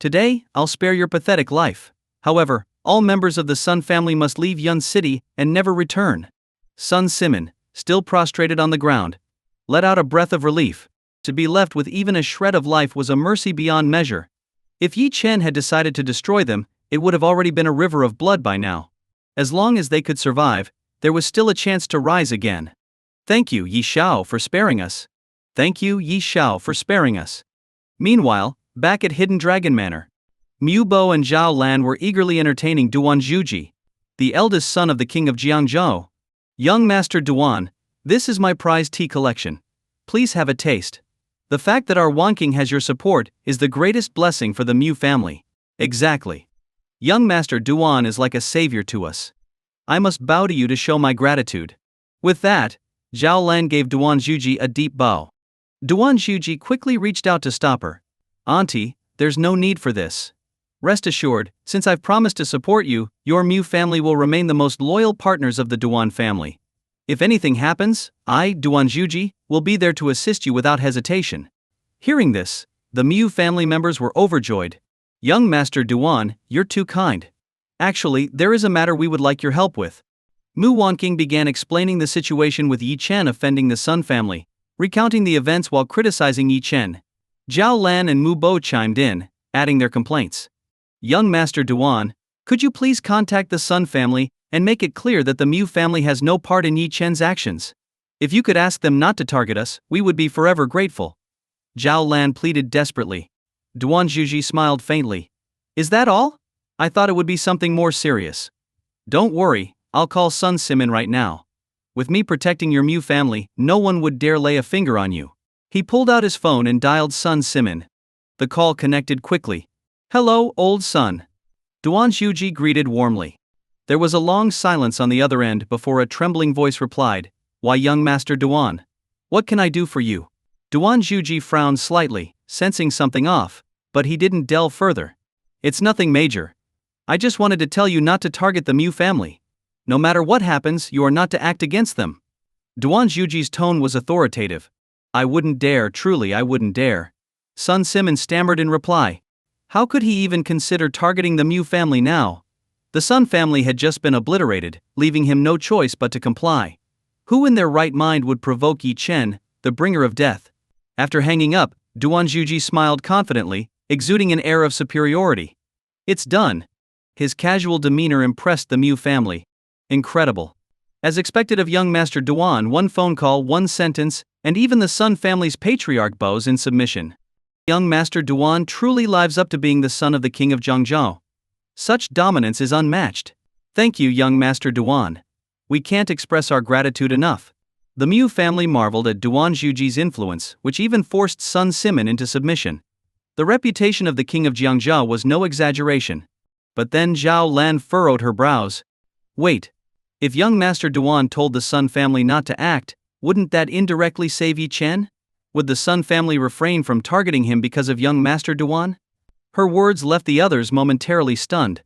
S1: Today, I'll spare your pathetic life. However, all members of the Sun family must leave Yun City and never return. Sun Simin, still prostrated on the ground, let out a breath of relief. To be left with even a shred of life was a mercy beyond measure. If Yi Chen had decided to destroy them, it would have already been a river of blood by now. As long as they could survive, there was still a chance to rise again. Thank you, Yi Xiao, for sparing us. Thank you, Yi Xiao, for sparing us. Meanwhile, back at Hidden Dragon Manor, Mu Bo and Zhao Lan were eagerly entertaining Duan Zhuji, the eldest son of the king of Jiangzhou. Young Master Duan, this is my prized tea collection. Please have a taste. The fact that our Wan King has your support is the greatest blessing for the Mu family. Exactly. Young Master Duan is like a savior to us. I must bow to you to show my gratitude. With that, Zhao Lan gave Duan Zhuji a deep bow. Duan Zhuji quickly reached out to stop her. Auntie, there's no need for this. Rest assured, since I've promised to support you, your Mu family will remain the most loyal partners of the Duan family. If anything happens, I, Duanjuji, will be there to assist you without hesitation. Hearing this, the Mu family members were overjoyed. Young Master Duan, you're too kind. Actually, there is a matter we would like your help with. Mu Wanqing began explaining the situation with Yi Chen offending the Sun family, recounting the events while criticizing Yi Chen. Zhao Lan and Mu Bo chimed in, adding their complaints. Young Master Duan, could you please contact the Sun family and make it clear that the Mu family has no part in Yi Chen's actions? If you could ask them not to target us, we would be forever grateful. Zhao Lan pleaded desperately. Duanjuji smiled faintly. Is that all? I thought it would be something more serious. Don't worry, I'll call Sun Simin right now. With me protecting your Mu family, no one would dare lay a finger on you. He pulled out his phone and dialed Sun Simin. The call connected quickly. Hello, old son. Duanjuji greeted warmly. There was a long silence on the other end before a trembling voice replied, Why, young Master Duan? What can I do for you? Duanjuji frowned slightly, sensing something off, but he didn't delve further. It's nothing major. I just wanted to tell you not to target the Mu family. No matter what happens, you are not to act against them. Duanjuji's tone was authoritative. I wouldn't dare, truly I wouldn't dare. Sun Simin stammered in reply. How could he even consider targeting the Mu family now? The Sun family had just been obliterated, leaving him no choice but to comply. Who in their right mind would provoke Yi Chen, the bringer of death? After hanging up, Duanjuji smiled confidently, exuding an air of superiority. It's done. His casual demeanor impressed the Mu family. Incredible. As expected of young Master Duan, one phone call, one sentence, and even the Sun family's patriarch bows in submission. Young Master Duan truly lives up to being the son of the king of Jiangzhou. Such dominance is unmatched. Thank you, young Master Duan. We can't express our gratitude enough. The Mu family marveled at Duanjuji's influence, which even forced Sun Simin into submission. The reputation of the king of Jiangzhou was no exaggeration. But then Zhao Lan furrowed her brows. Wait. If young Master Duan told the Sun family not to act, wouldn't that indirectly save Yi Chen? Would the Sun family refrain from targeting him because of young Master Duan? Her words left the others momentarily stunned.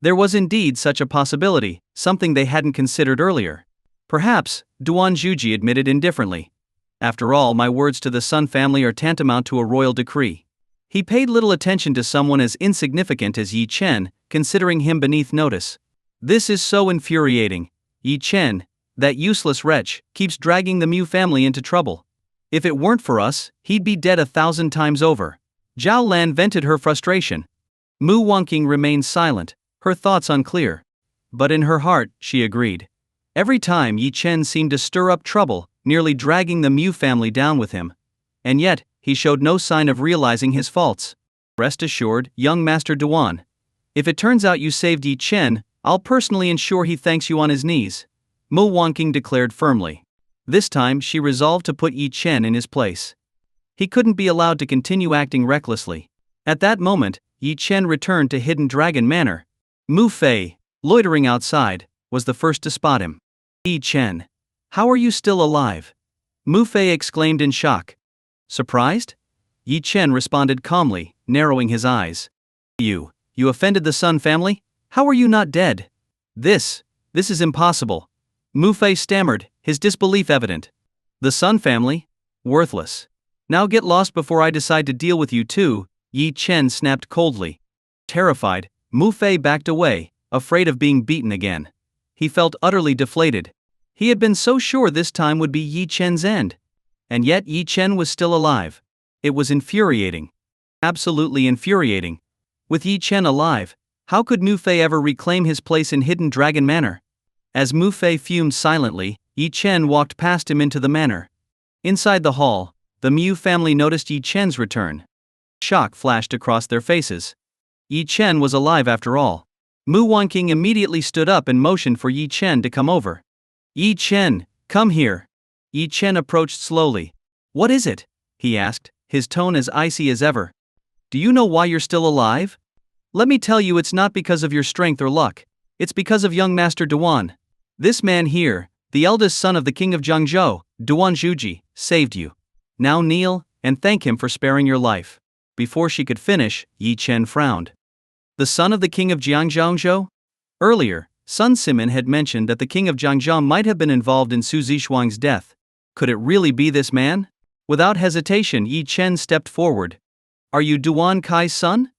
S1: There was indeed such a possibility, something they hadn't considered earlier. Perhaps, Duanjuji admitted indifferently. After all, my words to the Sun family are tantamount to a royal decree. He paid little attention to someone as insignificant as Yi Chen, considering him beneath notice. This is so infuriating. Yi Chen, that useless wretch, keeps dragging the Mu family into trouble. If it weren't for us, he'd be dead 1,000 times over. Zhao Lan vented her frustration. Mu Wanqing remained silent, her thoughts unclear. But in her heart, she agreed. Every time Yi Chen seemed to stir up trouble, nearly dragging the Mu family down with him. And yet, he showed no sign of realizing his faults. Rest assured, young Master Duan. If it turns out you saved Yi Chen, I'll personally ensure he thanks you on his knees. Mu Wanqing declared firmly. This time she resolved to put Yi Chen in his place. He couldn't be allowed to continue acting recklessly. At that moment, Yi Chen returned to Hidden Dragon Manor. Mu Fei, loitering outside, was the first to spot him. Yi Chen. How are you still alive? Mu Fei exclaimed in shock. Surprised? Yi Chen responded calmly, narrowing his eyes. You offended the Sun family? How are you not dead? This is impossible. Mu Fei stammered, his disbelief evident. The Sun family? Worthless. Now get lost before I decide to deal with you too, Yi Chen snapped coldly. Terrified, Mu Fei backed away, afraid of being beaten again. He felt utterly deflated. He had been so sure this time would be Yi Chen's end. And yet Yi Chen was still alive. It was infuriating. Absolutely infuriating. With Yi Chen alive, how could Mu Fei ever reclaim his place in Hidden Dragon Manor? As Mu Fei fumed silently, Yi Chen walked past him into the manor. Inside the hall, the Mu family noticed Yi Chen's return. Shock flashed across their faces. Yi Chen was alive after all. Mu Wanqing immediately stood up and motioned for Yi Chen to come over. Yi Chen, come here. Yi Chen approached slowly. What is it? He asked, his tone as icy as ever. Do you know why you're still alive? Let me tell you, it's not because of your strength or luck. It's because of young Master Duan. This man here, the eldest son of the king of Jiangzhou, Duanjuji, saved you. Now kneel and thank him for sparing your life. Before she could finish, Yi Chen frowned. The son of the king of Jiangzhou? Earlier, Sun Simin had mentioned that the king of Jiangzhou might have been involved in Su Zixuang's death. Could it really be this man? Without hesitation, Yi Chen stepped forward. "Are you Duan Kai's son?"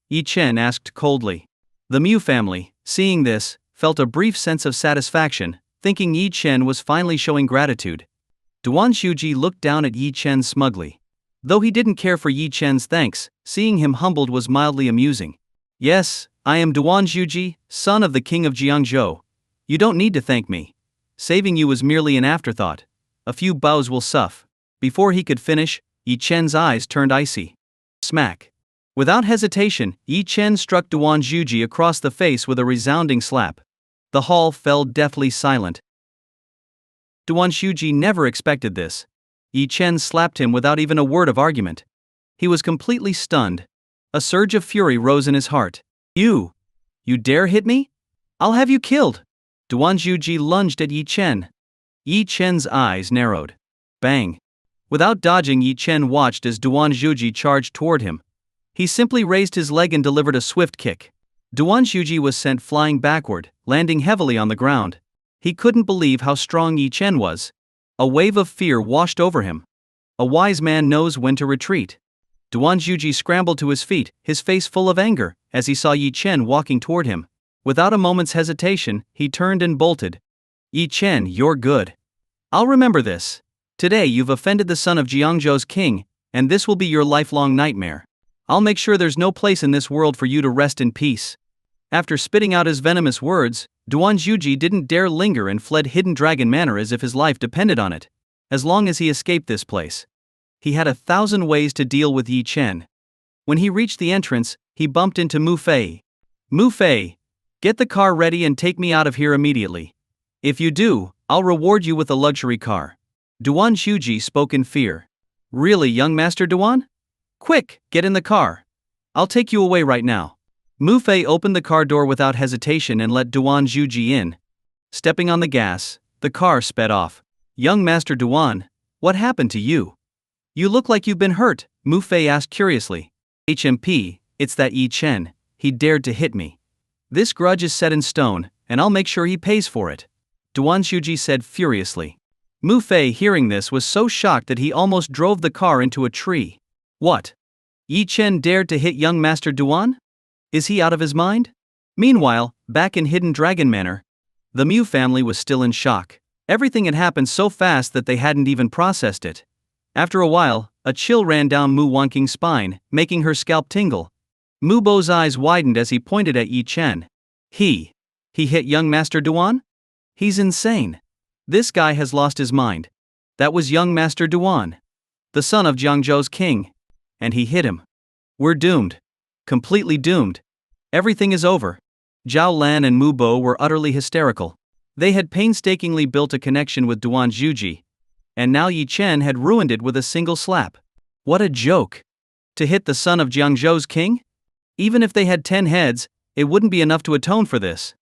S1: Yi Chen asked coldly. The Mu family, seeing this, felt a brief sense of satisfaction, thinking Yi Chen was finally showing gratitude. Duan Shuji looked down at Yi Chen smugly. Though he didn't care for Yi Chen's thanks, seeing him humbled was mildly amusing. "Yes, I am Duan Shuji, son of the king of Jiangzhou. You don't need to thank me. Saving you was merely an afterthought. A few bows will suffice." Before he could finish, Yi Chen's eyes turned icy. Smack. Without hesitation, Yi Chen struck Duan Shuji across the face with a resounding slap. The hall fell deathly silent. Duan Shuji never expected this. Yi Chen slapped him without even a word of argument. He was completely stunned. A surge of fury rose in his heart. You dare hit me? I'll have you killed." Duan Shuji lunged at Yi Chen. Yi Chen's eyes narrowed. Bang. Without dodging, Yi Chen watched as Duan Shuji charged toward him. He simply raised his leg and delivered a swift kick. Duan Shuji was sent flying backward, landing heavily on the ground. He couldn't believe how strong Yi Chen was. A wave of fear washed over him. A wise man knows when to retreat. Duan Shuji scrambled to his feet, his face full of anger, as he saw Yi Chen walking toward him. Without a moment's hesitation, he turned and bolted. "Yi Chen, you're good. I'll remember this. Today you've offended the son of Jiangzhou's king, and this will be your lifelong nightmare. I'll make sure there's no place in this world for you to rest in peace." After spitting out his venomous words, Duan Shuji didn't dare linger and fled Hidden Dragon Manor as if his life depended on it. As long as he escaped this place, he had 1,000 ways to deal with Yi Chen. When he reached the entrance, he bumped into Mu Fei. "Mu Fei, get the car ready and take me out of here immediately. If you do, I'll reward you with a luxury car." Duan Shuji spoke in fear. "Really, young Master Duan? Quick, get in the car. I'll take you away right now." Mu Fei opened the car door without hesitation and let Duan Shuji in. Stepping on the gas, the car sped off. "Young Master Duan, what happened to you? You look like you've been hurt," Mu Fei asked curiously. "HMP, it's that Yi Chen. He dared to hit me. This grudge is set in stone, and I'll make sure he pays for it," Duan Shuji said furiously. Mu Fei, hearing this, was so shocked that he almost drove the car into a tree. "What? Yi Chen dared to hit young Master Duan? Is he out of his mind?" Meanwhile, back in Hidden Dragon Manor, the Mu family was still in shock. Everything had happened so fast that they hadn't even processed it. After a while, a chill ran down Mu Wanking's spine, making her scalp tingle. Mu Bo's eyes widened as he pointed at Yi Chen. He hit young Master Duan? He's insane. This guy has lost his mind. That was young Master Duan, the son of Jiangzhou's king. And he hit him. We're doomed. Completely doomed. Everything is over." Zhao Lan and Mu Bo were utterly hysterical. They had painstakingly built a connection with Duan Shuji, and now Yi Chen had ruined it with a single slap. What a joke! To hit the son of Jiangzhou's king? Even if they had 10 heads, it wouldn't be enough to atone for this.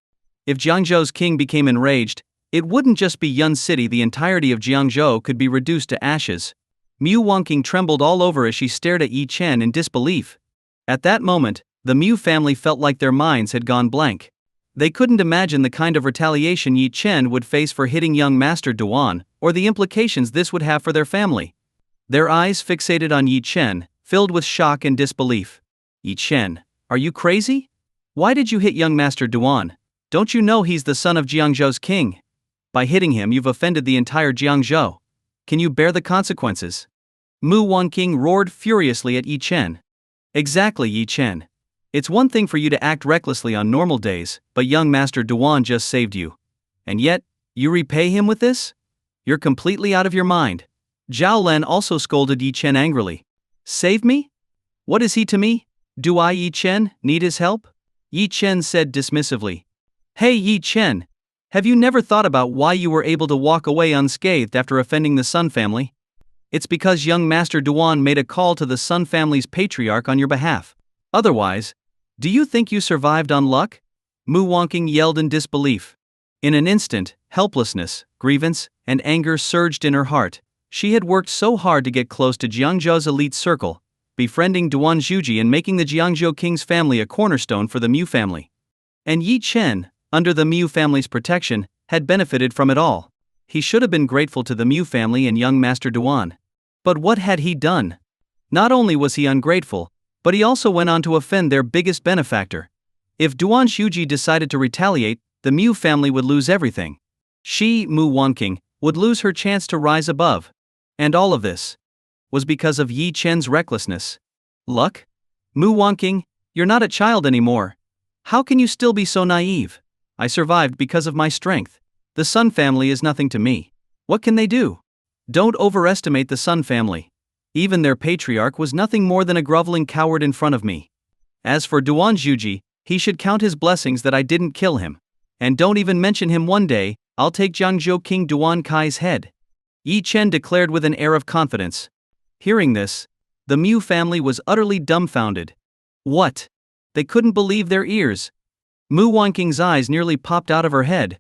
S1: If Jiangzhou's king became enraged, it wouldn't just be Yun City, the entirety of Jiangzhou could be reduced to ashes. Mu Wanking trembled all over as she stared at Yi Chen in disbelief. At that moment, the Mu family felt like their minds had gone blank. They couldn't imagine the kind of retaliation Yi Chen would face for hitting young Master Duan, or the implications this would have for their family. Their eyes fixated on Yi Chen, filled with shock and disbelief. "Yi Chen, are you crazy? Why did you hit young Master Duan? Don't you know he's the son of Jiangzhou's king? By hitting him, you've offended the entire Jiangzhou. Can you bear the consequences?" Mu Wanking roared furiously at Yi Chen. "Exactly, Yi Chen. It's one thing for you to act recklessly on normal days, but young Master Duan just saved you. And yet, you repay him with this? You're completely out of your mind." Zhao Len also scolded Yi Chen angrily. "Save me? What is he to me? Do I, Yi Chen, need his help?" Yi Chen said dismissively. "Hey Yi Chen, have you never thought about why you were able to walk away unscathed after offending the Sun family? It's because young Master Duan made a call to the Sun family's patriarch on your behalf. Otherwise, do you think you survived on luck?" Mu Wanking yelled in disbelief. In an instant, helplessness, grievance, and anger surged in her heart. She had worked so hard to get close to Jiangzhou's elite circle, befriending Duan Shuji and making the Jiangzhou king's family a cornerstone for the Mu family. And Yi Chen, under the Mu family's protection, had benefited from it all. He should have been grateful to the Mu family and young Master Duan. But what had he done? Not only was he ungrateful, but he also went on to offend their biggest benefactor. If Duan Shuji decided to retaliate, the Mu family would lose everything. She, Mu Wanqing, would lose her chance to rise above. And all of this was because of Yi Chen's recklessness. Luck? Mu Wanqing, you're not a child anymore. How can you still be so naive? I survived because of my strength. The Sun family is nothing to me. What can they do? Don't overestimate the Sun family. Even their patriarch was nothing more than a groveling coward in front of me. As for Duan Shuji, he should count his blessings that I didn't kill him. And don't even mention him. One day, I'll take Jiangzhou King Duan Kai's head. Yi Chen declared with an air of confidence. Hearing this, the Mu family was utterly dumbfounded. What? They couldn't believe their ears. Mu Wanqing's eyes nearly popped out of her head.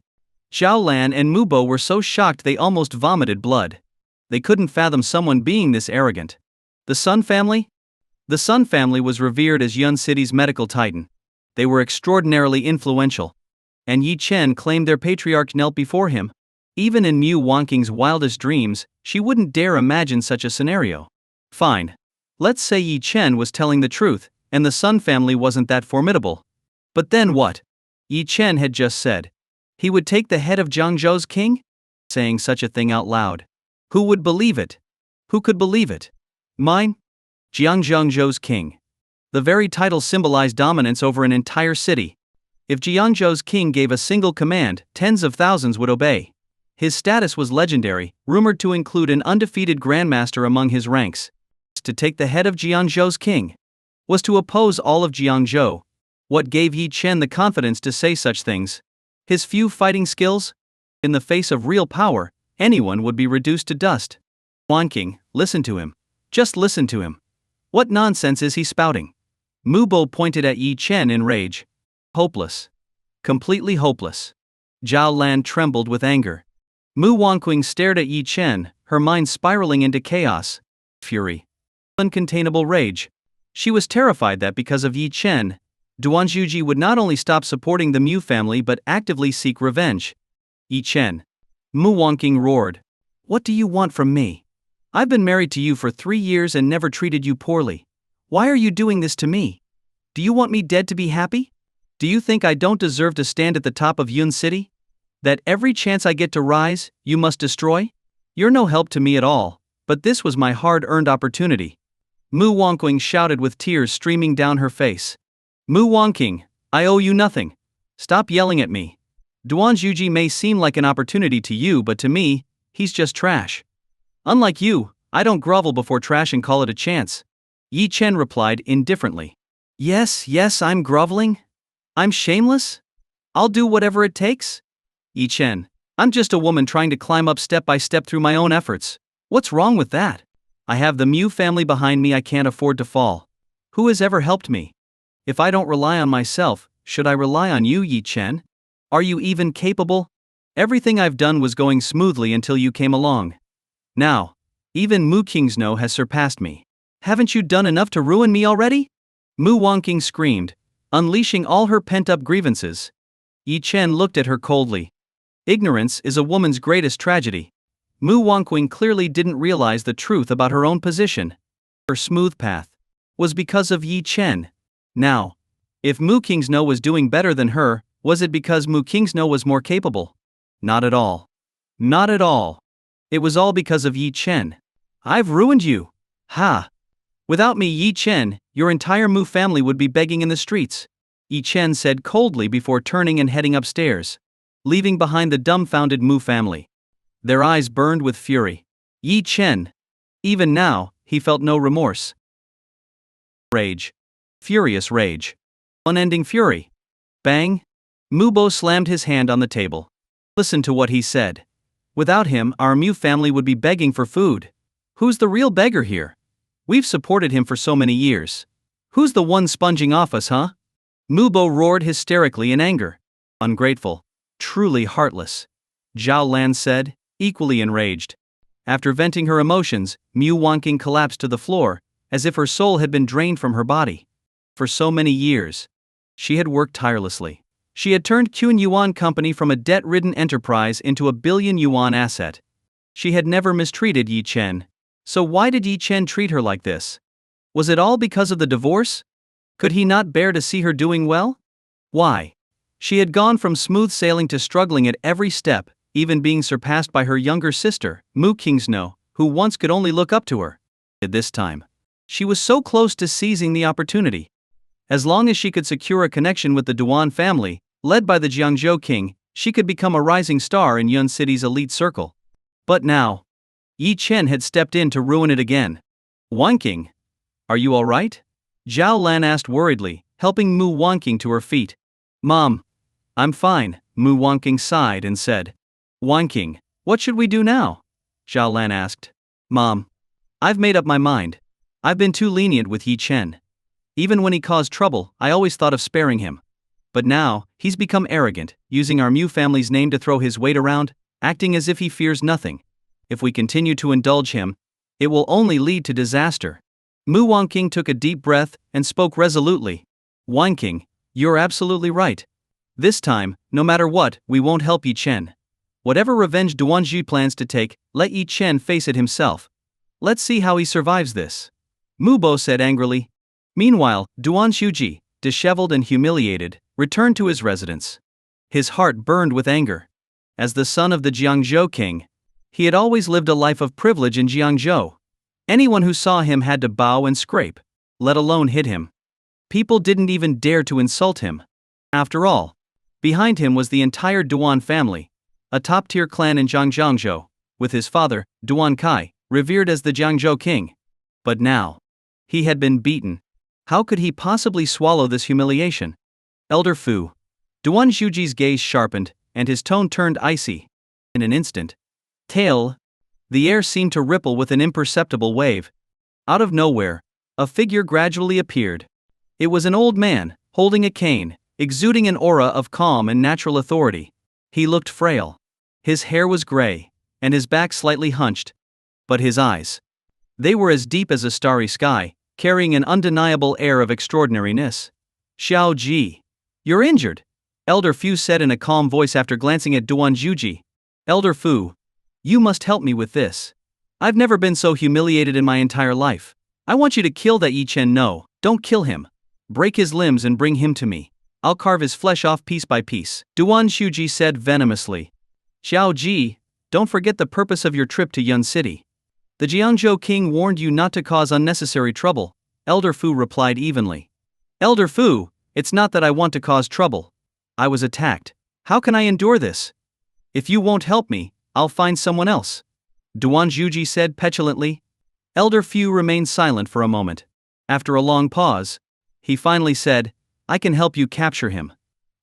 S1: Zhao Lan and Mu Bo were so shocked they almost vomited blood. They couldn't fathom someone being this arrogant. The Sun family? The Sun family was revered as Yun City's medical titan. They were extraordinarily influential. And Yi Chen claimed their patriarch knelt before him. Even in Mu Wanqing's wildest dreams, she wouldn't dare imagine such a scenario. Fine. Let's say Yi Chen was telling the truth, and the Sun family wasn't that formidable. But then what? Yi Chen had just said he would take the head of Jiangzhou's king? Saying such a thing out loud. Who would believe it? Who could believe it? Mine? Jiangzhou's king. The very title symbolized dominance over an entire city. If Jiangzhou's king gave a single command, tens of thousands would obey. His status was legendary, rumored to include an undefeated grandmaster among his ranks. To take the head of Jiangzhou's king was to oppose all of Jiangzhou. What gave Yi Chen the confidence to say such things? His few fighting skills? In the face of real power, anyone would be reduced to dust. Wanqing, listen to him. Just listen to him. What nonsense is he spouting? Mu Bo pointed at Yi Chen in rage. Hopeless. Completely hopeless. Zhao Lan trembled with anger. Mu Wanqing stared at Yi Chen, her mind spiraling into chaos, fury, uncontainable rage. She was terrified that because of Yi Chen, Duan Shuji would not only stop supporting the Mu family but actively seek revenge. Yi Chen. Mu Wanqing roared. What do you want from me? I've been married to you for 3 years and never treated you poorly. Why are you doing this to me? Do you want me dead to be happy? Do you think I don't deserve to stand at the top of Yun City? That every chance I get to rise, you must destroy? You're no help to me at all, but this was my hard-earned opportunity. Mu Wanqing shouted with tears streaming down her face. Mu Wanqing, I owe you nothing. Stop yelling at me. Duan Shuji may seem like an opportunity to you, but to me, he's just trash. Unlike you, I don't grovel before trash and call it a chance. Yi Chen replied indifferently. Yes, I'm groveling. I'm shameless. I'll do whatever it takes. Yi Chen, I'm just a woman trying to climb up step by step through my own efforts. What's wrong with that? I have the Mu family behind me. I can't afford to fall. Who has ever helped me? If I don't rely on myself, should I rely on you, Yi Chen? Are you even capable? Everything I've done was going smoothly until you came along. Now, even Mu Kingsno has surpassed me. Haven't you done enough to ruin me already? Mu Wanqing screamed, unleashing all her pent-up grievances. Yi Chen looked at her coldly. Ignorance is a woman's greatest tragedy. Mu Wanqing clearly didn't realize the truth about her own position. Her smooth path was because of Yi Chen. Now, if Mu Kingsno was doing better than her, was it because Mu Kingsno was more capable? Not at all. Not at all. It was all because of Yi Chen. I've ruined you. Ha! Without me, Yi Chen, your entire Mu family would be begging in the streets. Yi Chen said coldly before turning and heading upstairs, leaving behind the dumbfounded Mu family. Their eyes burned with fury. Yi Chen. Even now, he felt no remorse. Rage. Furious rage. Unending fury. Bang! Mu Bo slammed his hand on the table. Listen to what he said. Without him, our Mu family would be begging for food. Who's the real beggar here? We've supported him for so many years. Who's the one sponging off us, huh? Mu Bo roared hysterically in anger. Ungrateful. Truly heartless. Zhao Lan said, equally enraged. After venting her emotions, Mu Wanqing collapsed to the floor, as if her soul had been drained from her body. For so many years, she had worked tirelessly. She had turned Qun Yuan Company from a debt-ridden enterprise into a billion-yuan asset. She had never mistreated Yi Chen. So why did Yi Chen treat her like this? Was it all because of the divorce? Could he not bear to see her doing well? Why? She had gone from smooth sailing to struggling at every step, even being surpassed by her younger sister, Mu Kingsno, who once could only look up to her. At this time, she was so close to seizing the opportunity. As long as she could secure a connection with the Duan family, led by the Jiangzhou king, she could become a rising star in Yun City's elite circle. But now, Yi Chen had stepped in to ruin it again. Wanking, are you all right? Zhao Lan asked worriedly, helping Mu Wanking to her feet. Mom, I'm fine, Mu Wanking sighed and said. Wanking, what should we do now? Zhao Lan asked. Mom, I've made up my mind. I've been too lenient with Yi Chen. Even when he caused trouble, I always thought of sparing him. But now, he's become arrogant, using our Mu family's name to throw his weight around, acting as if he fears nothing. If we continue to indulge him, it will only lead to disaster. Mu Wanking took a deep breath and spoke resolutely. Wanking, you're absolutely right. This time, no matter what, we won't help Yi Chen. Whatever revenge Duanji plans to take, let Yi Chen face it himself. Let's see how he survives this. Mu Bo said angrily. Meanwhile, Duan Shuji, disheveled and humiliated, returned to his residence. His heart burned with anger. As the son of the Jiangzhou king, he had always lived a life of privilege in Jiangzhou. Anyone who saw him had to bow and scrape, let alone hit him. People didn't even dare to insult him. After all, behind him was the entire Duan family, a top-tier clan in Jiangzhou, with his father, Duan Kai, revered as the Jiangzhou king. But now, he had been beaten. How could he possibly swallow this humiliation? Elder Fu. Duan Shuji's gaze sharpened, and his tone turned icy. In an instant, the air seemed to ripple with an imperceptible wave. Out of nowhere, a figure gradually appeared. It was an old man, holding a cane, exuding an aura of calm and natural authority. He looked frail. His hair was gray, and his back slightly hunched. But his eyes, they were as deep as a starry sky, carrying an undeniable air of extraordinariness. Xiao Ji, you're injured, Elder Fu said in a calm voice after glancing at Duan Zhuji. Elder Fu, you must help me with this. I've never been so humiliated in my entire life. I want you to kill that Yi Chen. No, don't kill him. Break his limbs and bring him to me. I'll carve his flesh off piece by piece, Duan Shuji said venomously. Xiao Ji, don't forget the purpose of your trip to Yun City. The Jiangzhou king warned you not to cause unnecessary trouble, Elder Fu replied evenly. Elder Fu, it's not that I want to cause trouble. I was attacked. How can I endure this? If you won't help me, I'll find someone else, Duan Zhuji said petulantly. Elder Fu remained silent for a moment. After a long pause, he finally said, I can help you capture him.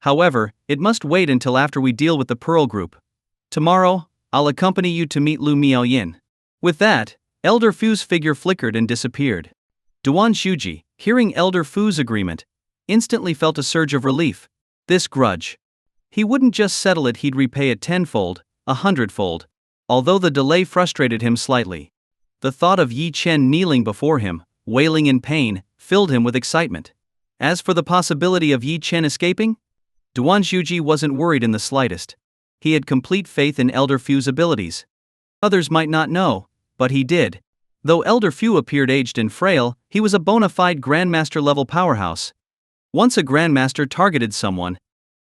S1: However, it must wait until after we deal with the Pearl Group. Tomorrow, I'll accompany you to meet Lu Miaoyin. With that, Elder Fu's figure flickered and disappeared. Duan Shuji, hearing Elder Fu's agreement, instantly felt a surge of relief. This grudge. He wouldn't just settle it, he'd repay it tenfold, 100-fold. Although the delay frustrated him slightly, the thought of Yi Chen kneeling before him, wailing in pain, filled him with excitement. As for the possibility of Yi Chen escaping, Duan Shuji wasn't worried in the slightest. He had complete faith in Elder Fu's abilities. Others might not know, but he did. Though Elder Fu appeared aged and frail, he was a bona fide Grandmaster-level powerhouse. Once a Grandmaster targeted someone,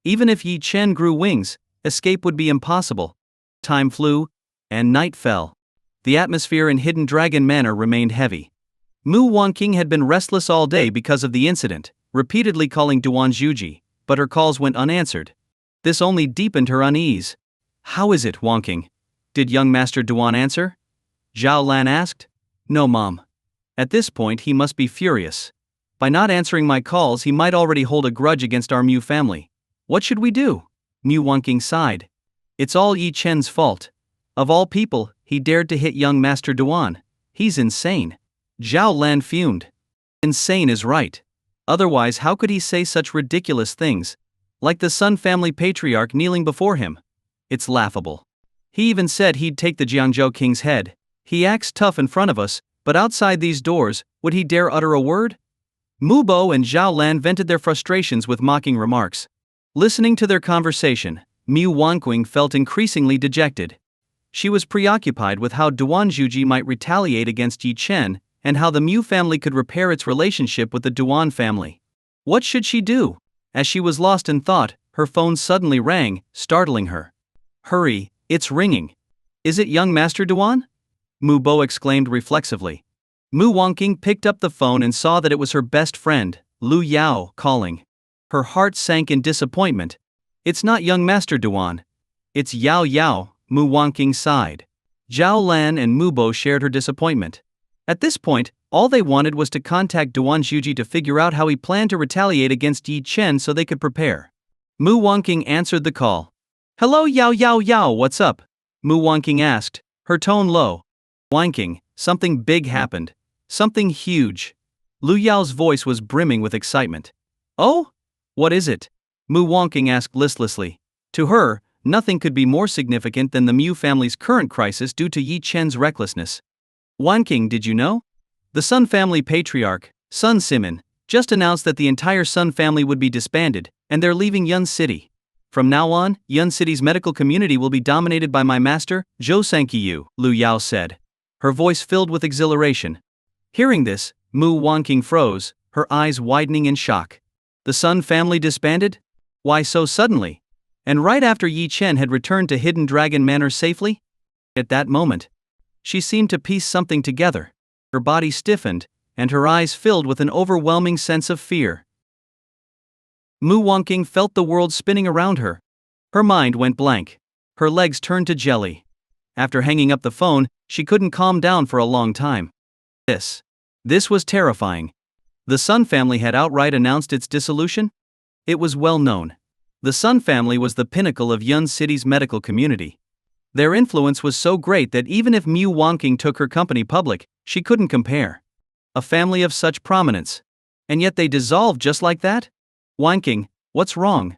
S1: even if Yi Chen grew wings, escape would be impossible. Time flew, and night fell. The atmosphere in Hidden Dragon Manor remained heavy. Mu Wanking had been restless all day because of the incident, repeatedly calling Duan Zhuji, but her calls went unanswered. This only deepened her unease. How is it, Wanking? Did young Master Duan answer? Zhao Lan asked. No, Mom. At this point he must be furious. By not answering my calls he might already hold a grudge against our Mu family. What should we do? Mu Wanking sighed. It's all Yi Chen's fault. Of all people, he dared to hit young Master Duan. He's insane. Zhao Lan fumed. Insane is right. Otherwise how could he say such ridiculous things? Like the Sun family patriarch kneeling before him. It's laughable. He even said he'd take the Jiangzhou king's head. He acts tough in front of us, but outside these doors, would he dare utter a word? Mu Bo and Zhao Lan vented their frustrations with mocking remarks. Listening to their conversation, Mu Wanqing felt increasingly dejected. She was preoccupied with how Duan Zhuji might retaliate against Yi Chen, and how the Mu family could repair its relationship with the Duan family. What should she do? As she was lost in thought, her phone suddenly rang, startling her. Hurry, it's ringing. Is it young Master Duan? Mu Bo exclaimed reflexively. Mu Wanqing picked up the phone and saw that it was her best friend, Lu Yao, calling. Her heart sank in disappointment. It's not young Master Duan. It's Yao Yao, Mu Wanqing sighed. Zhao Lan and Mu Bo shared her disappointment. At this point, all they wanted was to contact Duan Zhuji to figure out how he planned to retaliate against Yi Chen so they could prepare. Mu Wanqing answered the call. Hello Yao Yao Yao, what's up? Mu Wanqing asked, her tone low. Wanqing, something big happened. Something huge. Lu Yao's voice was brimming with excitement. Oh? What is it? Mu Wanqing asked listlessly. To her, nothing could be more significant than the Mu family's current crisis due to Yi Chen's recklessness. Wanqing, did you know? The Sun family patriarch, Sun Simin, just announced that the entire Sun family would be disbanded, and they're leaving Yun City. From now on, Yun City's medical community will be dominated by my master, Zhou Sanqiyu, Lu Yao said. Her voice filled with exhilaration. Hearing this, Mu Wanqing froze, her eyes widening in shock. The Sun family disbanded? Why so suddenly? And right after Yi Chen had returned to Hidden Dragon Manor safely? At that moment, she seemed to piece something together. Her body stiffened, and her eyes filled with an overwhelming sense of fear. Mu Wanqing felt the world spinning around her. Her mind went blank. Her legs turned to jelly. After hanging up the phone, she couldn't calm down for a long time. This was terrifying. The Sun family had outright announced its dissolution? It was well known. The Sun family was the pinnacle of Yun City's medical community. Their influence was so great that even if Mu Wanqing took her company public, she couldn't compare. A family of such prominence. And yet they dissolved just like that? Wanqing, what's wrong?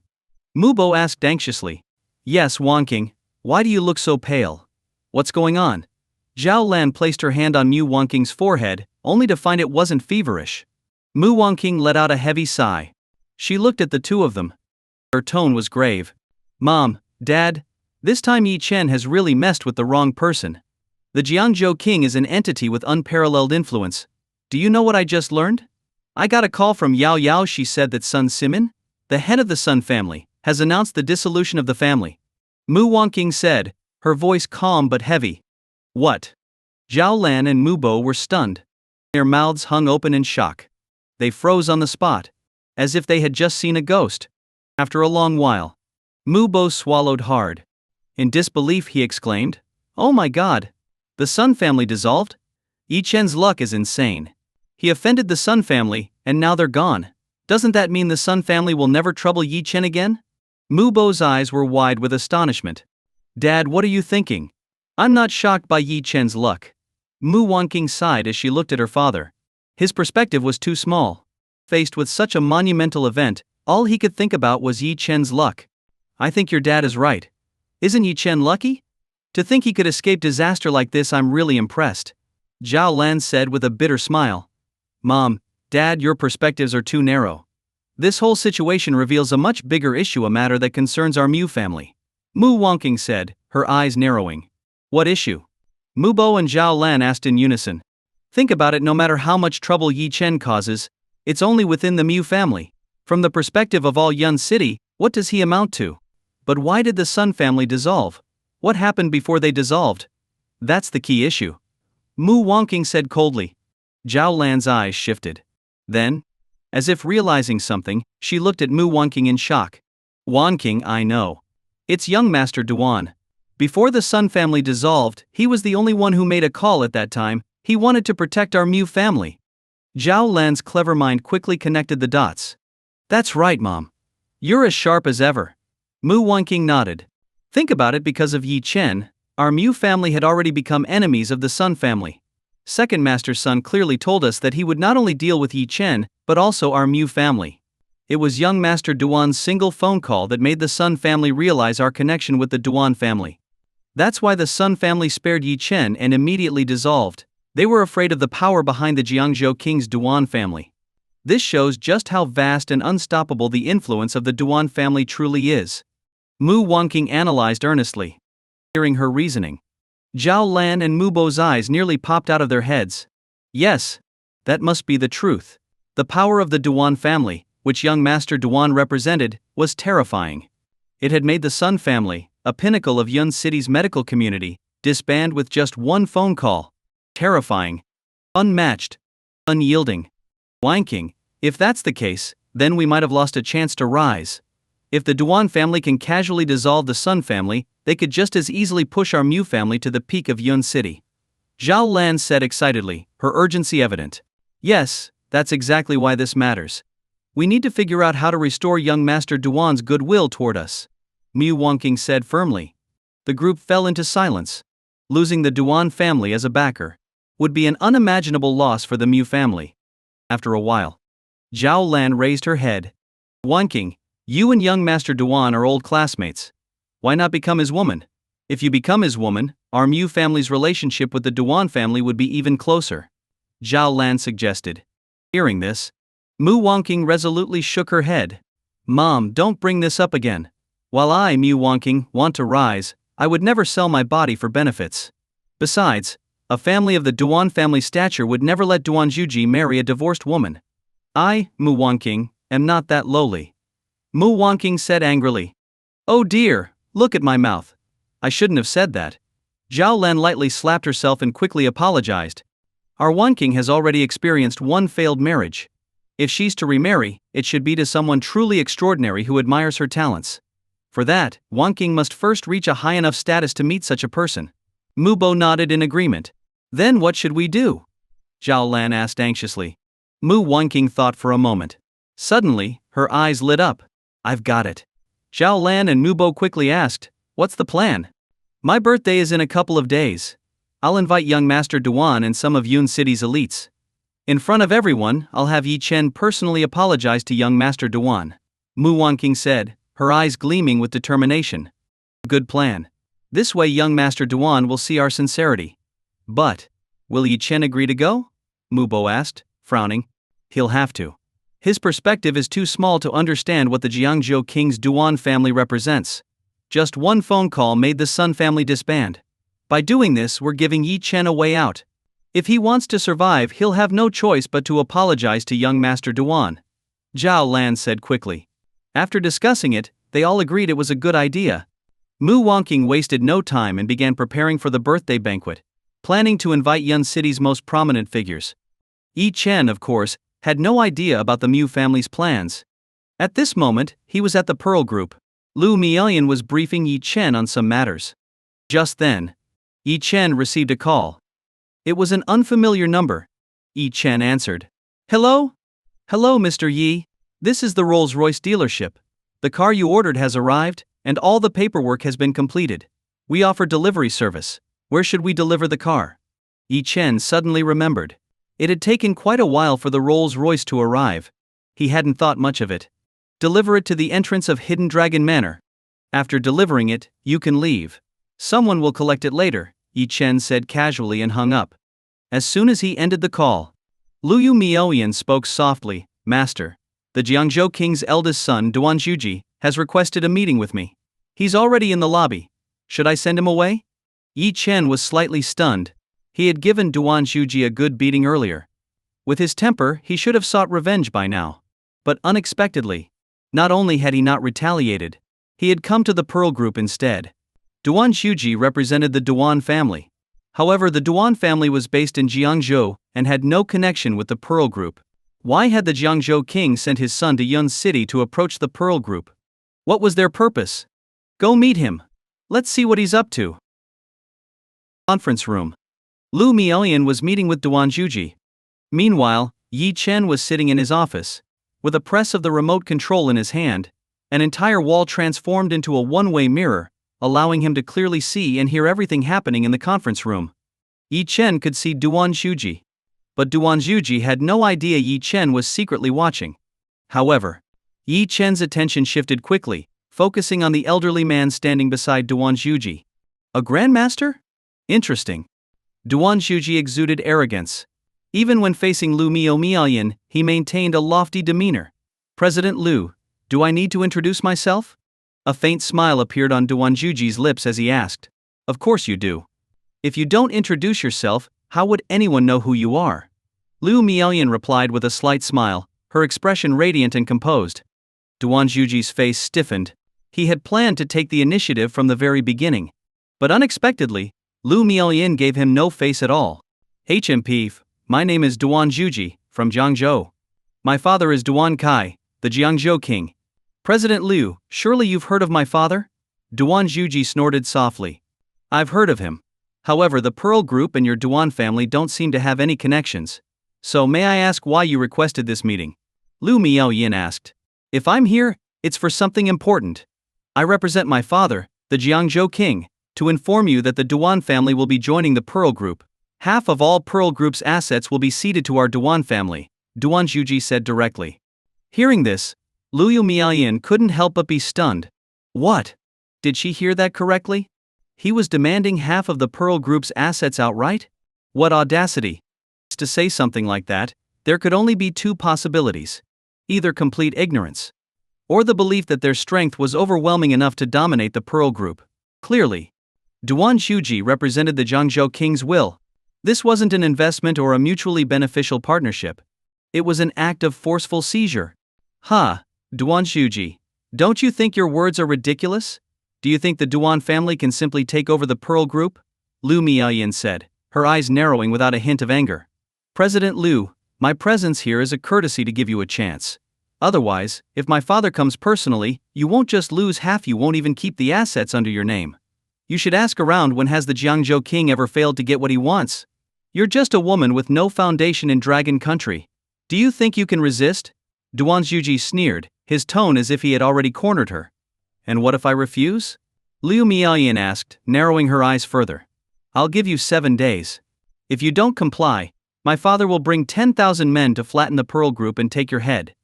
S1: Mu Bo asked anxiously. Yes, Wanqing, why do you look so pale? What's going on? Zhao Lan placed her hand on Mu Wanqing's forehead, only to find it wasn't feverish. Mu Wanqing let out a heavy sigh. She looked at the two of them. Her tone was grave. Mom, Dad, this time Yi Chen has really messed with the wrong person. The Jiangzhou King is an entity with unparalleled influence. Do you know what I just learned? I got a call from Yao Yao. She said that Sun Simin, the head of the Sun family, has announced the dissolution of the family. Mu Wanqing said, her voice calm but heavy. What? Zhao Lan and Mu Bo were stunned. Their mouths hung open in shock. They froze on the spot, as if they had just seen a ghost. After a long while, Mu Bo swallowed hard. In disbelief he exclaimed, Oh my God! The Sun family dissolved? Yi Chen's luck is insane. He offended the Sun family, and now they're gone. Doesn't that mean the Sun family will never trouble Yi Chen again? Mu Bo's eyes were wide with astonishment. Dad, what are you thinking? I'm not shocked by Yi Chen's luck. Mu Wanqing sighed as she looked at her father. His perspective was too small. Faced with such a monumental event, all he could think about was Yi Chen's luck. I think your dad is right. Isn't Yi Chen lucky? To think he could escape disaster like this, I'm really impressed. Zhao Lan said with a bitter smile. Mom, Dad, your perspectives are too narrow. This whole situation reveals a much bigger issue, a matter that concerns our Mu family. Mu Wanqing said, her eyes narrowing. What issue? Mu Bo and Zhao Lan asked in unison. Think about it, no matter how much trouble Yi Chen causes, it's only within the Mu family. From the perspective of all Yun City, what does he amount to? But why did the Sun family dissolve? What happened before they dissolved? That's the key issue. Mu Wanqing said coldly. Zhao Lan's eyes shifted. Then, as if realizing something, she looked at Mu Wanqing in shock. Wanqing, I know. It's young Master Duan. Before the Sun family dissolved, he was the only one who made a call at that time. He wanted to protect our Mu family. Zhao Lan's clever mind quickly connected the dots. That's right, Mom. You're as sharp as ever. Mu Wanqing nodded. Think about it, because of Yi Chen, our Mu family had already become enemies of the Sun family. Second Master Sun clearly told us that he would not only deal with Yi Chen, but also our Mu family. It was young Master Duan's single phone call that made the Sun family realize our connection with the Duan family. That's why the Sun family spared Yi Chen and immediately dissolved. They were afraid of the power behind the Jiangzhou King's Duan family. This shows just how vast and unstoppable the influence of the Duan family truly is. Mu Wanqing analyzed earnestly. Hearing her reasoning, Zhao Lan and Mu Bo's eyes nearly popped out of their heads. Yes, that must be the truth. The power of the Duan family, which young Master Duan represented, was terrifying. It had made the Sun family, a pinnacle of Yun City's medical community, disband with just one phone call. Terrifying. Unmatched. Unyielding. Wanking. If that's the case, then we might have lost a chance to rise. If the Duan family can casually dissolve the Sun family, they could just as easily push our Mu family to the peak of Yun City. Zhao Lan said excitedly, her urgency evident. Yes, that's exactly why this matters. We need to figure out how to restore young Master Duan's goodwill toward us. Mu Wanqing said firmly. The group fell into silence. Losing the Duan family as a backer would be an unimaginable loss for the Mu family. After a while, Zhao Lan raised her head. Wanqing, you and young Master Duan are old classmates. Why not become his woman? If you become his woman, our Mu family's relationship with the Duan family would be even closer. Zhao Lan suggested. Hearing this, Mu Wanqing resolutely shook her head. Mom, don't bring this up again. While I, Mu Wanqing, want to rise, I would never sell my body for benefits. Besides, a family of the Duan family stature would never let Duan Zhuji marry a divorced woman. I, Mu Wanqing, am not that lowly. Mu Wanqing said angrily. Oh dear, look at my mouth. I shouldn't have said that. Zhao Lan lightly slapped herself and quickly apologized. Our Wanqing has already experienced one failed marriage. If she's to remarry, it should be to someone truly extraordinary who admires her talents. For that, Wanqing must first reach a high enough status to meet such a person. Mu Bo nodded in agreement. Then what should we do? Zhao Lan asked anxiously. Mu Wanqing thought for a moment. Suddenly, her eyes lit up. I've got it. Zhao Lan and Mu Bo quickly asked, what's the plan? My birthday is in a couple of days. I'll invite young Master Duan and some of Yun City's elites. In front of everyone, I'll have Yi Chen personally apologize to young Master Duan. Mu Wanqing said, her eyes gleaming with determination. Good plan. This way young Master Duan will see our sincerity. But, will Yi Chen agree to go? Mu Bo asked, frowning. He'll have to. His perspective is too small to understand what the Jiangzhou King's Duan family represents. Just one phone call made the Sun family disband. By doing this, we're giving Yi Chen a way out. If he wants to survive, he'll have no choice but to apologize to young Master Duan. Zhao Lan said quickly. After discussing it, they all agreed it was a good idea. Mu Wanqing wasted no time and began preparing for the birthday banquet, planning to invite Yun City's most prominent figures. Yi Chen, of course, had no idea about the Mu family's plans. At this moment, he was at the Pearl Group. Lu Mielian was briefing Yi Chen on some matters. Just then, Yi Chen received a call. It was an unfamiliar number. Yi Chen answered. Hello? Hello, Mr. Yi. This is the Rolls-Royce dealership. The car you ordered has arrived, and all the paperwork has been completed. We offer delivery service. Where should we deliver the car? Yi Chen suddenly remembered. It had taken quite a while for the Rolls-Royce to arrive. He hadn't thought much of it. Deliver it to the entrance of Hidden Dragon Manor. After delivering it, you can leave. Someone will collect it later, Yi Chen said casually and hung up. As soon as he ended the call, Lu Mielian spoke softly. Master, the Jiangzhou King's eldest son Duan Zhuji has requested a meeting with me. He's already in the lobby. Should I send him away? Yi Chen was slightly stunned. He had given Duan Zhuji a good beating earlier. With his temper, he should have sought revenge by now. But unexpectedly, not only had he not retaliated, he had come to the Pearl Group instead. Duan Zhuji represented the Duan family. However, the Duan family was based in Jiangzhou and had no connection with the Pearl Group. Why had the Jiangzhou King sent his son to Yun City to approach the Pearl Group? What was their purpose? Go meet him. Let's see what he's up to. Conference room. Lu Mielian was meeting with Duan Zhuji. Meanwhile, Yi Chen was sitting in his office. With a press of the remote control in his hand, an entire wall transformed into a one-way mirror, allowing him to clearly see and hear everything happening in the conference room. Yi Chen could see Duan Zhuji. But Duan Zhuji had no idea Yi Chen was secretly watching. However, Yi Chen's attention shifted quickly, focusing on the elderly man standing beside Duan Zhuji. A grandmaster? Interesting. Duan Zhuji exuded arrogance. Even when facing Lu Miaoyan, he maintained a lofty demeanor. President Lu, do I need to introduce myself? A faint smile appeared on Duanjuji's lips as he asked. Of course you do. If you don't introduce yourself, how would anyone know who you are? Lu Miaoyan replied with a slight smile, her expression radiant and composed. Duanjuji's face stiffened. He had planned to take the initiative from the very beginning. But unexpectedly, Lu Miaoyan gave him no face at all. HMP, my name is Duanjuji, from Jiangzhou. My father is Duan Kai, the Jiangzhou king. President Liu, surely you've heard of my father? Duanjuji snorted softly. I've heard of him. However, the Pearl Group and your Duan family don't seem to have any connections. So may I ask why you requested this meeting? Lu Miaoyan asked. If I'm here, it's for something important. I represent my father, the Jiangzhou king, to inform you that the Duan family will be joining the Pearl Group. Half of all Pearl Group's assets will be ceded to our Duan family, Duanjuji said directly. Hearing this, Lu Miaoyan couldn't help but be stunned. What? Did she hear that correctly? He was demanding half of the Pearl Group's assets outright? What audacity! To say something like that, there could only be two possibilities. Either complete ignorance, or the belief that their strength was overwhelming enough to dominate the Pearl Group. Clearly, Duanjuji represented the Jiangzhou king's will. This wasn't an investment or a mutually beneficial partnership. It was an act of forceful seizure. Duanjuji, don't you think your words are ridiculous? Do you think the Duan family can simply take over the Pearl Group? Lu Miaoyan said, her eyes narrowing without a hint of anger. President Liu, my presence here is a courtesy to give you a chance. Otherwise, if my father comes personally, you won't just lose half, you won't even keep the assets under your name. You should ask around, when has the Jiangzhou king ever failed to get what he wants? You're just a woman with no foundation in Dragon Country. Do you think you can resist? Duanjuji sneered, his tone as if he had already cornered her. And what if I refuse? Lu Miaoyan asked, narrowing her eyes further. I'll give you 7 days. If you don't comply, my father will bring 10,000 men to flatten the Pearl Group and take your head.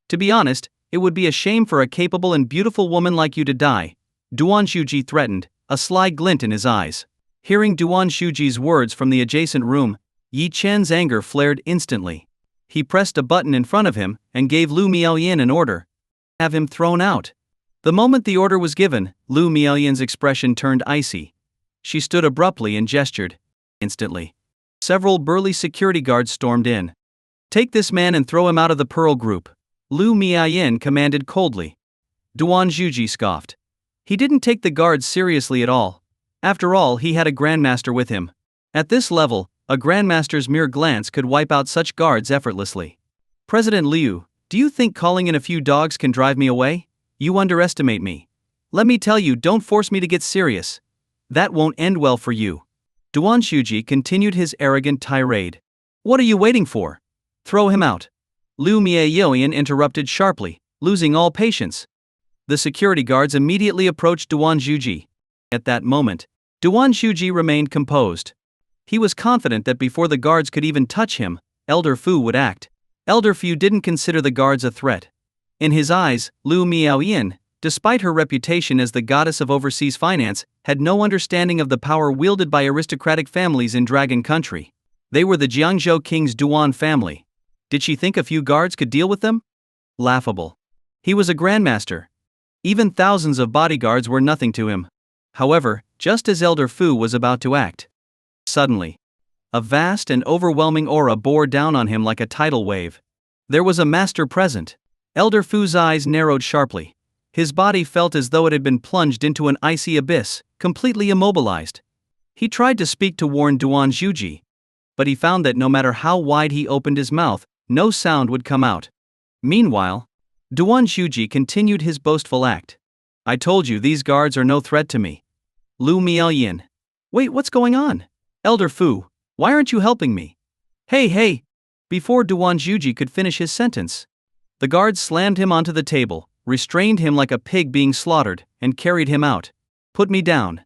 S1: To be honest, it would be a shame for a capable and beautiful woman like you to die, Duanjuji threatened, a sly glint in his eyes. Hearing Duanjuji's words from the adjacent room, Yi Chen's anger flared instantly. He pressed a button in front of him and gave Lu Miaoyan an order. Have him thrown out. The moment the order was given, Lu Miaoyan's expression turned icy. She stood abruptly and gestured. Instantly, several burly security guards stormed in. Take this man and throw him out of the Pearl Group, Lu Miaoyan commanded coldly. Duanjuji scoffed. He didn't take the guards seriously at all. After all, he had a grandmaster with him. At this level, a grandmaster's mere glance could wipe out such guards effortlessly. President Liu, do you think calling in a few dogs can drive me away? You underestimate me. Let me tell you, don't force me to get serious. That won't end well for you. Duanjuji continued his arrogant tirade. What are you waiting for? Throw him out. Lu Miaoyan interrupted sharply, losing all patience. The security guards immediately approached Duanjuji. At that moment, Duanjuji remained composed. He was confident that before the guards could even touch him, Elder Fu would act. Elder Fu didn't consider the guards a threat. In his eyes, Lu Miaoyan, despite her reputation as the goddess of overseas finance, had no understanding of the power wielded by aristocratic families in Dragon Country. They were the Jiangzhou king's Duan family. Did she think a few guards could deal with them? Laughable. He was a grandmaster. Even thousands of bodyguards were nothing to him. However, just as Elder Fu was about to act, suddenly, a vast and overwhelming aura bore down on him like a tidal wave. There was a master present. Elder Fu's eyes narrowed sharply. His body felt as though it had been plunged into an icy abyss, completely immobilized. He tried to speak to warn Duanjuji, but he found that no matter how wide he opened his mouth, no sound would come out. Meanwhile, Duanjuji continued his boastful act. I told you these guards are no threat to me. Lu Miaoyan. Wait, what's going on? Elder Fu, why aren't you helping me? Hey! Before Duanjuji could finish his sentence, the guards slammed him onto the table, restrained him like a pig being slaughtered, and carried him out. Put me down.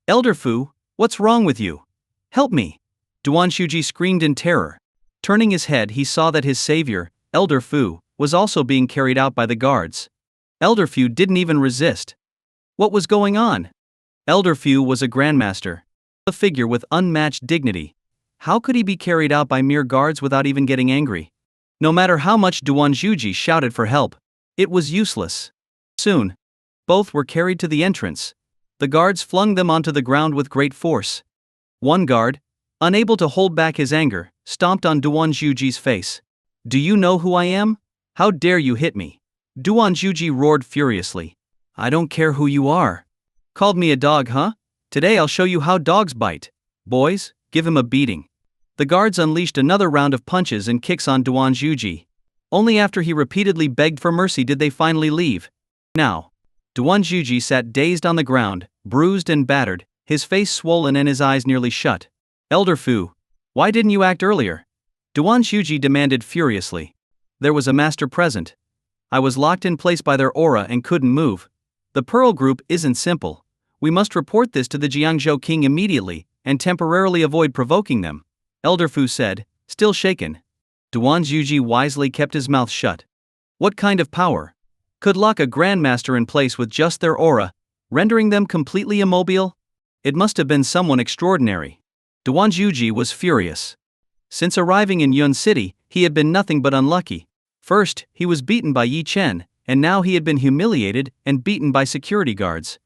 S1: Elder Fu, what's wrong with you? Help me! Duanjuji screamed in terror. Turning his head, he saw that his savior, Elder Fu, was also being carried out by the guards. Elder Fu didn't even resist. What was going on? Elder Fu was a grandmaster, a figure with unmatched dignity. How could he be carried out by mere guards without even getting angry? No matter how much Duan Juji shouted for help, it was useless. Soon, both were carried to the entrance. The guards flung them onto the ground with great force. One guard, unable to hold back his anger, stomped on Duan Juji's face. "Do you know who I am? How dare you hit me?" Duan Juji roared furiously. "I don't care who you are. Called me a dog, huh? Today I'll show you how dogs bite. Boys, give him a beating." The guards unleashed another round of punches and kicks on Duan Juji. Only after he repeatedly begged for mercy did they finally leave. Now, Duan Juji sat dazed on the ground, bruised and battered, his face swollen and his eyes nearly shut. "Elder Fu, why didn't you act earlier?" Duan Juji demanded furiously. "There was a master present. I was locked in place by their aura and couldn't move. The Pearl Group isn't simple. We must report this to the Jiangzhou King immediately, and temporarily avoid provoking them," Elder Fu said, still shaken. Duan Juji wisely kept his mouth shut. What kind of power could lock a grandmaster in place with just their aura, rendering them completely immobile? It must have been someone extraordinary. Duan Juji was furious. Since arriving in Yun City, he had been nothing but unlucky. First, he was beaten by Yi Chen, and now he had been humiliated and beaten by security guards.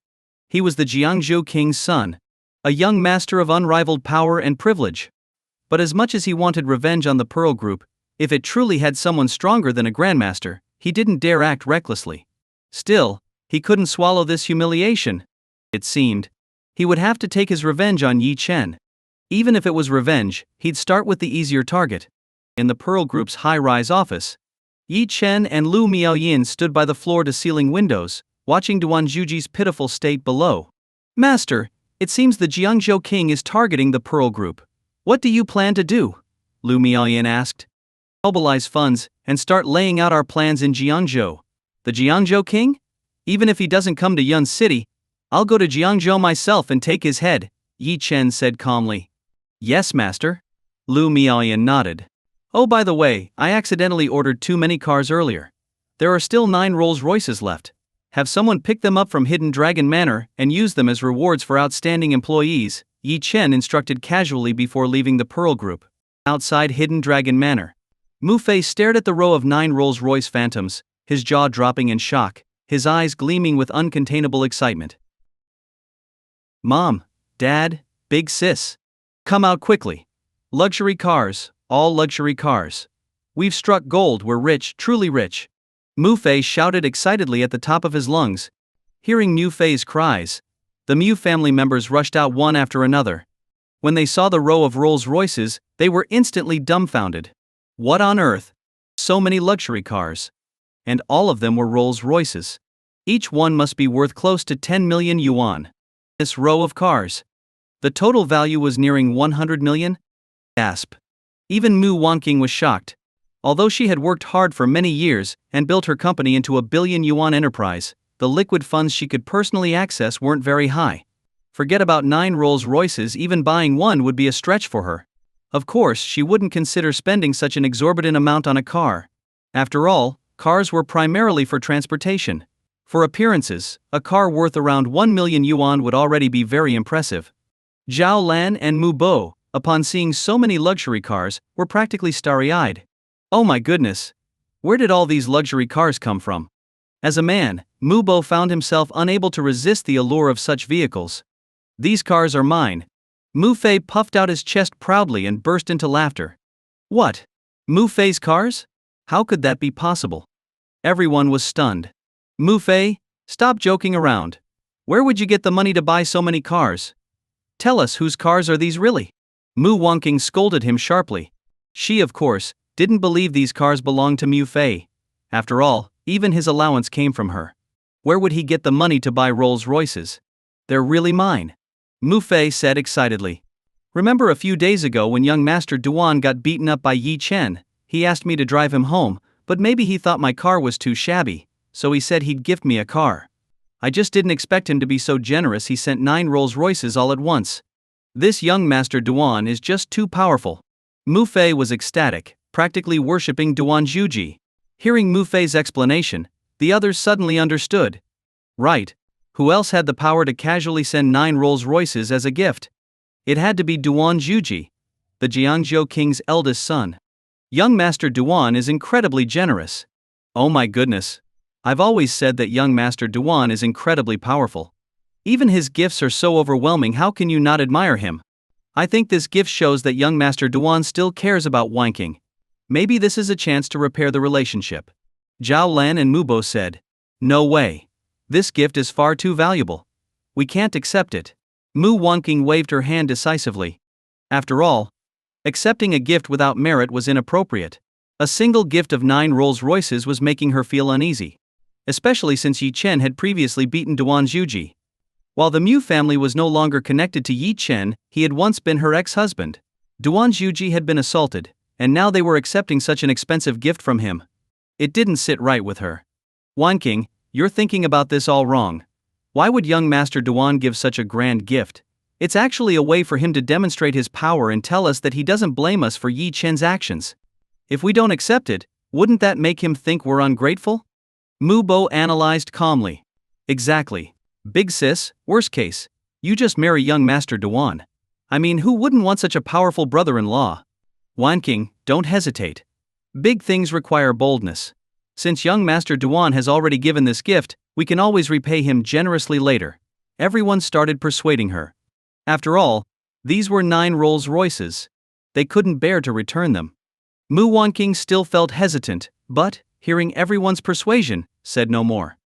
S1: He was the Jiangzhou King's son, a young master of unrivaled power and privilege. But as much as he wanted revenge on the Pearl Group, if it truly had someone stronger than a grandmaster, he didn't dare act recklessly. Still, he couldn't swallow this humiliation. It seemed he would have to take his revenge on Yi Chen. Even if it was revenge, he'd start with the easier target. In the Pearl Group's high-rise office, Yi Chen and Lu Miaoyin stood by the floor-to-ceiling windows, watching Duan Juji's pitiful state below. "Master, it seems the Jiangzhou King is targeting the Pearl Group. What do you plan to do?" Lu Miaoyin asked. "Mobilize funds and start laying out our plans in Jiangzhou. The Jiangzhou King? Even if he doesn't come to Yun City, I'll go to Jiangzhou myself and take his head," Yi Chen said calmly. "Yes, master." Lu Miaoyin nodded. "Oh, by the way, I accidentally ordered too many cars earlier. There are still 9 Rolls-Royces left. Have someone pick them up from Hidden Dragon Manor and use them as rewards for outstanding employees," Yi Chen instructed casually before leaving the Pearl Group. Outside Hidden Dragon Manor, Mu Fei stared at the row of 9 Rolls-Royce Phantoms, his jaw dropping in shock, his eyes gleaming with uncontainable excitement. "Mom, Dad, Big Sis. Come out quickly. Luxury cars, all luxury cars. We've struck gold, we're rich, truly rich." Mu Fei shouted excitedly at the top of his lungs. Hearing Mu Fei's cries, the Mu family members rushed out one after another. When they saw the row of Rolls-Royces, they were instantly dumbfounded. What on earth? So many luxury cars. And all of them were Rolls-Royces. Each one must be worth close to 10 million yuan. This row of cars. The total value was nearing 100 million? Gasp. Even Mu Wanqing was shocked. Although she had worked hard for many years and built her company into a billion-yuan enterprise, the liquid funds she could personally access weren't very high. Forget about 9 Rolls-Royces, even buying one would be a stretch for her. Of course, she wouldn't consider spending such an exorbitant amount on a car. After all, cars were primarily for transportation. For appearances, a car worth around 1 million yuan would already be very impressive. Zhao Lan and Mu Bo, upon seeing so many luxury cars, were practically starry-eyed. Oh my goodness! Where did all these luxury cars come from? As a man, Mu Bo found himself unable to resist the allure of such vehicles. "These cars are mine." Mu Fei puffed out his chest proudly and burst into laughter. What? Mu Fei's cars? How could that be possible? Everyone was stunned. "Mu Fei, stop joking around. Where would you get the money to buy so many cars? Tell us, whose cars are these really?" Mu Wanqing scolded him sharply. She, of course, didn't believe these cars belonged to Mu Fei. After all, even his allowance came from her. Where would he get the money to buy Rolls-Royces? "They're really mine," Mu Fei said excitedly. "Remember a few days ago when young Master Duan got beaten up by Yi Chen? He asked me to drive him home, but maybe he thought my car was too shabby, so he said he'd gift me a car. I just didn't expect him to be so generous. He sent 9 Rolls-Royces all at once. This young Master Duan is just too powerful." Mu Fei was ecstatic, practically worshipping Duan Juji. Hearing Mu Fei's explanation, the others suddenly understood. Right. Who else had the power to casually send 9 Rolls-Royces as a gift? It had to be Duan Juji. The the Jiangzhou king's eldest son. Young Master Duan is incredibly generous. Oh my goodness. I've always said that young Master Duan is incredibly powerful. Even his gifts are so overwhelming, how can you not admire him? I think this gift shows that young Master Duan still cares about Wanking. Maybe this is a chance to repair the relationship. Zhao Lan and Mubo said. No way. This gift is far too valuable. We can't accept it. Mu Wanking waved her hand decisively. After all, accepting a gift without merit was inappropriate. A single gift of 9 Rolls Royces was making her feel uneasy. Especially since Yi Chen had previously beaten Duan Zhuji. While the Mu family was no longer connected to Yi Chen, he had once been her ex-husband. Duan Zhuji had been assaulted, and now they were accepting such an expensive gift from him. It didn't sit right with her. Wanking, you're thinking about this all wrong. Why would young Master Duan give such a grand gift? It's actually a way for him to demonstrate his power and tell us that he doesn't blame us for Yi Chen's actions. If we don't accept it, wouldn't that make him think we're ungrateful? Mu Bo analyzed calmly. Exactly. Big sis, worst case, you just marry young Master Duan. I mean, who wouldn't want such a powerful brother-in-law? Wanking, don't hesitate. Big things require boldness. Since young Master Duan has already given this gift, we can always repay him generously later. Everyone started persuading her. After all, these were 9 Rolls Royces. They couldn't bear to return them. Mu Wanking still felt hesitant, but, hearing everyone's persuasion, said no more.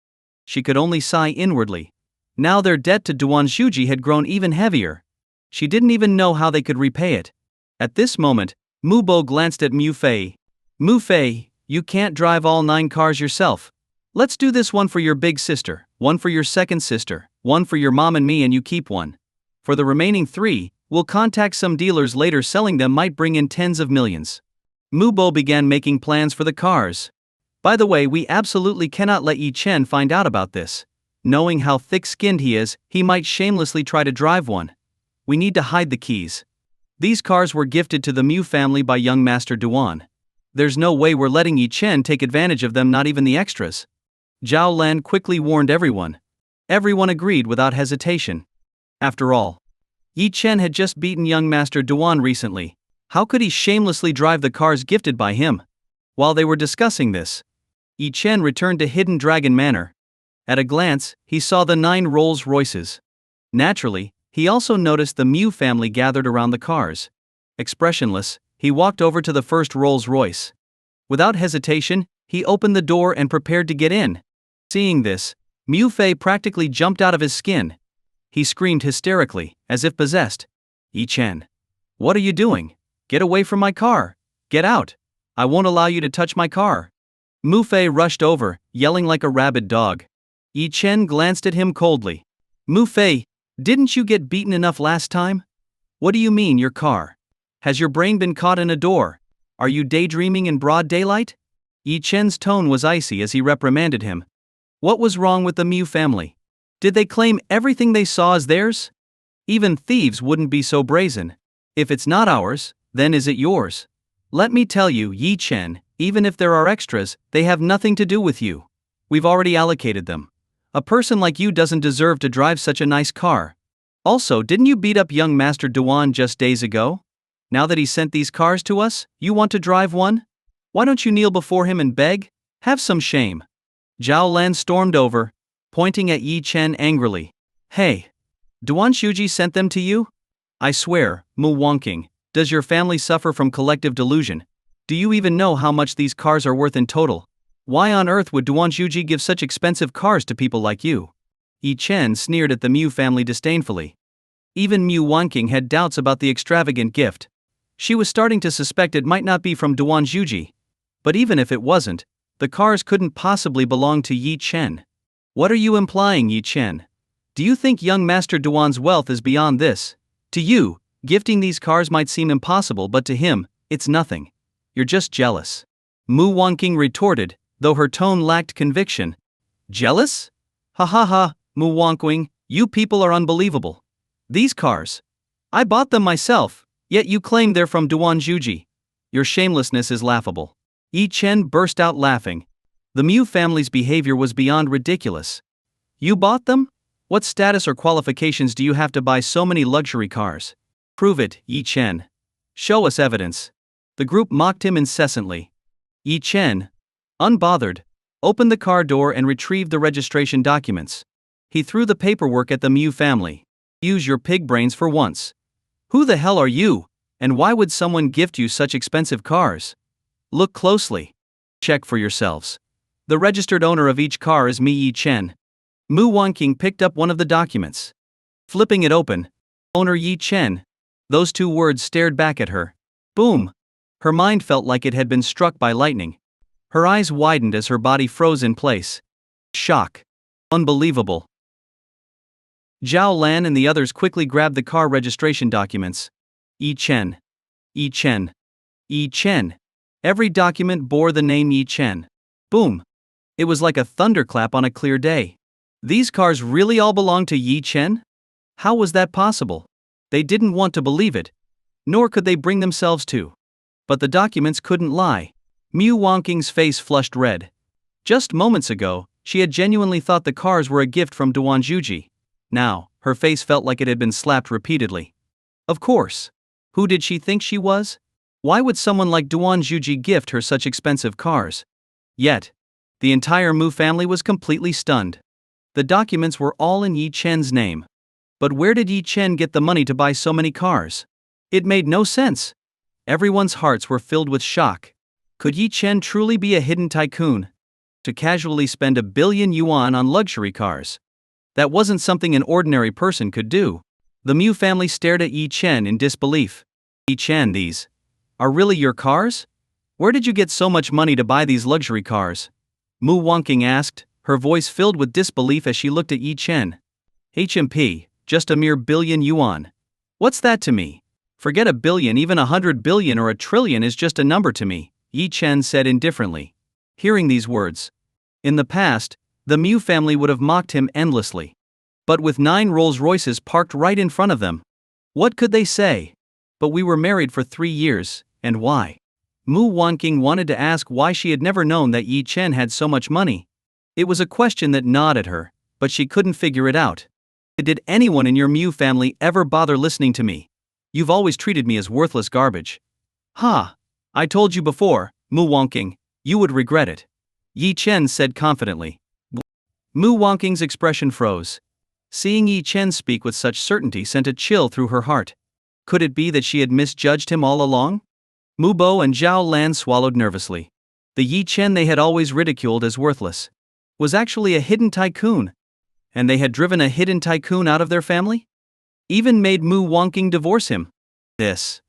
S1: She could only sigh inwardly. Now their debt to Duan Zhuji had grown even heavier. She didn't even know how they could repay it. At this moment, Mu Bo glanced at Mu Fei. Mu Fei, you can't drive all 9 cars yourself. Let's do this one for your big sister, one for your second sister, one for your mom and me, and you keep one. For the remaining 3, we'll contact some dealers later. Selling them might bring in tens of millions. Mu Bo began making plans for the cars. By the way, we absolutely cannot let Yi Chen find out about this. Knowing how thick-skinned he is, he might shamelessly try to drive one. We need to hide the keys. These cars were gifted to the Mu family by young Master Duan. There's no way we're letting Yi Chen take advantage of them, not even the extras. Zhao Lan quickly warned everyone. Everyone agreed without hesitation. After all, Yi Chen had just beaten young Master Duan recently. How could he shamelessly drive the cars gifted by him? While they were discussing this, Yi Chen returned to Hidden Dragon Manor. At a glance, he saw the 9 Rolls Royces. Naturally, he also noticed the Mu family gathered around the cars. Expressionless, he walked over to the first Rolls Royce. Without hesitation, he opened the door and prepared to get in. Seeing this, Mu Fei practically jumped out of his skin. He screamed hysterically, as if possessed. Yi Chen. What are you doing? Get away from my car. Get out. I won't allow you to touch my car. Mu Fei rushed over, yelling like a rabid dog. Yi Chen glanced at him coldly. Mu Fei, didn't you get beaten enough last time? What do you mean, your car? Has your brain been caught in a door? Are you daydreaming in broad daylight? Yi Chen's tone was icy as he reprimanded him. What was wrong with the Mu family? Did they claim everything they saw as theirs? Even thieves wouldn't be so brazen. If it's not ours, then is it yours? Let me tell you, Yi Chen, even if there are extras, they have nothing to do with you. We've already allocated them. A person like you doesn't deserve to drive such a nice car. Also, didn't you beat up young Master Duan just days ago? Now that he sent these cars to us, you want to drive one? Why don't you kneel before him and beg? Have some shame. Zhao Lan stormed over, pointing at Yi Chen angrily. Hey! Duan Zhuji sent them to you? I swear, Mu Wanking, does your family suffer from collective delusion? Do you even know how much these cars are worth in total? Why on earth would Duan Zhuji give such expensive cars to people like you? Yi Chen sneered at the Mu family disdainfully. Even Mu Wanking had doubts about the extravagant gift. She was starting to suspect it might not be from Duan Zhuji. But even if it wasn't, the cars couldn't possibly belong to Yi Chen. What are you implying, Yi Chen? Do you think young Master Duan's wealth is beyond this? To you, gifting these cars might seem impossible, but to him, it's nothing. You're just jealous. Mu Wanking retorted, though her tone lacked conviction. Jealous? Ha ha ha, Mu Wanking, you people are unbelievable. These cars. I bought them myself, yet you claim they're from Duan Zhuji. Your shamelessness is laughable. Yi Chen burst out laughing. The Mu family's behavior was beyond ridiculous. You bought them? What status or qualifications do you have to buy so many luxury cars? Prove it, Yi Chen. Show us evidence. The group mocked him incessantly. Yi Chen, unbothered, opened the car door and retrieved the registration documents. He threw the paperwork at the Mu family. Use your pig brains for once. Who the hell are you, and why would someone gift you such expensive cars? Look closely. Check for yourselves. The registered owner of each car is me, Yi Chen. Mu Wanqing picked up one of the documents. Flipping it open. Owner Yi Chen. Those two words stared back at her. Boom. Her mind felt like it had been struck by lightning. Her eyes widened as her body froze in place. Shock. Unbelievable. Zhao Lan and the others quickly grabbed the car registration documents. Yi Chen. Yi Chen. Yi Chen. Every document bore the name Yi Chen. Boom. It was like a thunderclap on a clear day. These cars really all belonged to Yi Chen? How was that possible? They didn't want to believe it. Nor could they bring themselves to. But the documents couldn't lie. Mu Wanqing's face flushed red. Just moments ago, she had genuinely thought the cars were a gift from Duan Zhuji. Now, her face felt like it had been slapped repeatedly. Of course. Who did she think she was? Why would someone like Duan Zhuji gift her such expensive cars? Yet, the entire Mu family was completely stunned. The documents were all in Yi Chen's name. But where did Yi Chen get the money to buy so many cars? It made no sense. Everyone's hearts were filled with shock. Could Yi Chen truly be a hidden tycoon? To casually spend 1 billion yuan on luxury cars. That wasn't something an ordinary person could do. The Mu family stared at Yi Chen in disbelief. Yi Chen, these are really your cars? Where did you get so much money to buy these luxury cars? Mu Wanqing asked, her voice filled with disbelief as she looked at Yi Chen. HMP, just a mere billion yuan. What's that to me? Forget 1 billion, even 100 billion or 1 trillion is just a number to me, Yi Chen said indifferently. Hearing these words. In the past, the Mu family would have mocked him endlessly. But with 9 Rolls-Royces parked right in front of them, what could they say? But we were married for 3 years, and why? Mu Wanqing wanted to ask why she had never known that Yi Chen had so much money. It was a question that gnawed at her, but she couldn't figure it out. Did anyone in your Mu family ever bother listening to me? You've always treated me as worthless garbage. Ha! I told you before, Mu Wanqing, you would regret it. Yi Chen said confidently. Mu Wanqing's expression froze. Seeing Yi Chen speak with such certainty sent a chill through her heart. Could it be that she had misjudged him all along? Mu Bo and Zhao Lan swallowed nervously. The Yi Chen they had always ridiculed as worthless was actually a hidden tycoon. And they had driven a hidden tycoon out of their family? Even made Mu Wanqing divorce him. This.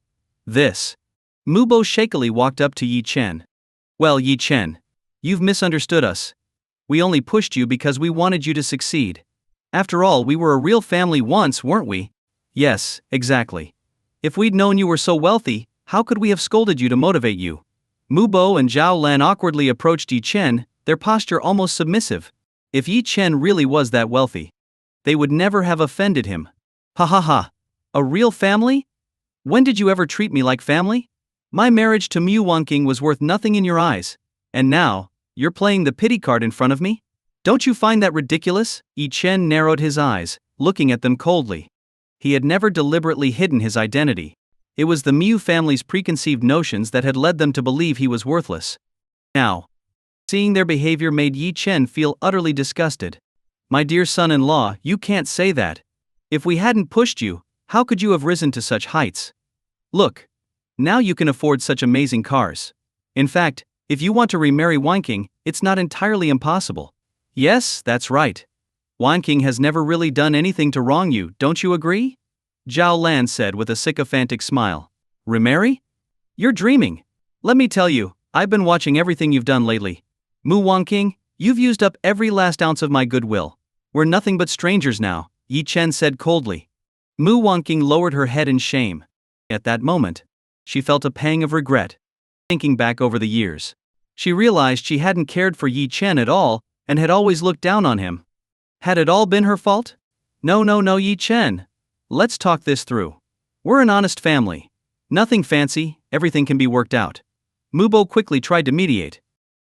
S1: Mu Bo shakily walked up to Yi Chen. Well, Yi Chen, you've misunderstood us. We only pushed you because we wanted you to succeed. After all, we were a real family once, weren't we? Yes, exactly. If we'd known you were so wealthy, how could we have scolded you to motivate you? Mu Bo and Zhao Lan awkwardly approached Yi Chen, their posture almost submissive. If Yi Chen really was that wealthy, they would never have offended him. Ha ha ha. A real family? When did you ever treat me like family? My marriage to Mu Wanqing was worth nothing in your eyes. And now, you're playing the pity card in front of me? Don't you find that ridiculous? Yi Chen narrowed his eyes, looking at them coldly. He had never deliberately hidden his identity. It was the Mu family's preconceived notions that had led them to believe he was worthless. Now, seeing their behavior made Yi Chen feel utterly disgusted. My dear son-in-law, you can't say that. If we hadn't pushed you, how could you have risen to such heights? Look. Now you can afford such amazing cars. In fact, if you want to remarry Wanqing, it's not entirely impossible. Yes, that's right. Wanqing has never really done anything to wrong you, don't you agree? Zhao Lan said with a sycophantic smile. Remarry? You're dreaming. Let me tell you, I've been watching everything you've done lately. Mu Wanqing, you've used up every last ounce of my goodwill. We're nothing but strangers now, Yi Chen said coldly. Mu Wanqing lowered her head in shame. At that moment, she felt a pang of regret. Thinking back over the years, she realized she hadn't cared for Yi Chen at all and had always looked down on him. Had it all been her fault? No, Yi Chen. Let's talk this through. We're an honest family. Nothing fancy, everything can be worked out. Mu Bo quickly tried to mediate.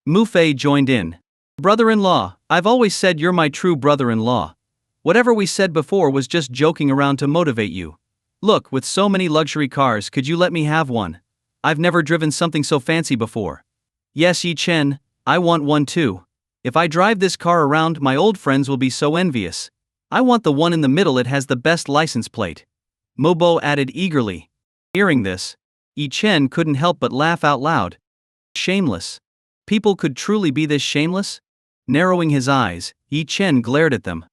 S1: Mu Fei joined in. Brother-in-law, I've always said you're my true brother-in-law. Whatever we said before was just joking around to motivate you. Look, with so many luxury cars, could you let me have one? I've never driven something so fancy before. Yes, Yi Chen, I want one too. If I drive this car around, my old friends will be so envious. I want the one in the middle, it has the best license plate. Mobo added eagerly. Hearing this, Yi Chen couldn't help but laugh out loud. Shameless. People could truly be this shameless? Narrowing his eyes, Yi Chen glared at them.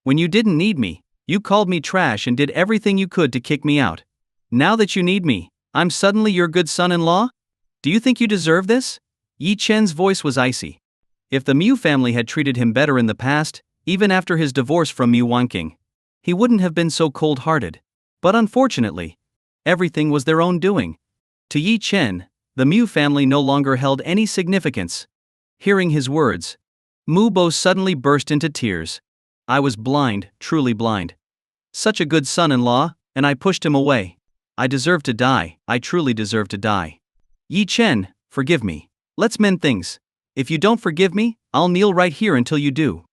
S1: When you didn't need me, you called me trash and did everything you could to kick me out. Now that you need me, I'm suddenly your good son-in-law? Do you think you deserve this? Yi Chen's voice was icy. If the Mu family had treated him better in the past, even after his divorce from Mu Wanqing, he wouldn't have been so cold-hearted. But unfortunately, everything was their own doing. To Yi Chen, the Mu family no longer held any significance. Hearing his words, Mu Bo suddenly burst into tears. I was blind, truly blind. Such a good son-in-law, and I pushed him away. I deserve to die, I truly deserve to die. Yi Chen, forgive me. Let's mend things. If you don't forgive me, I'll kneel right here until you do.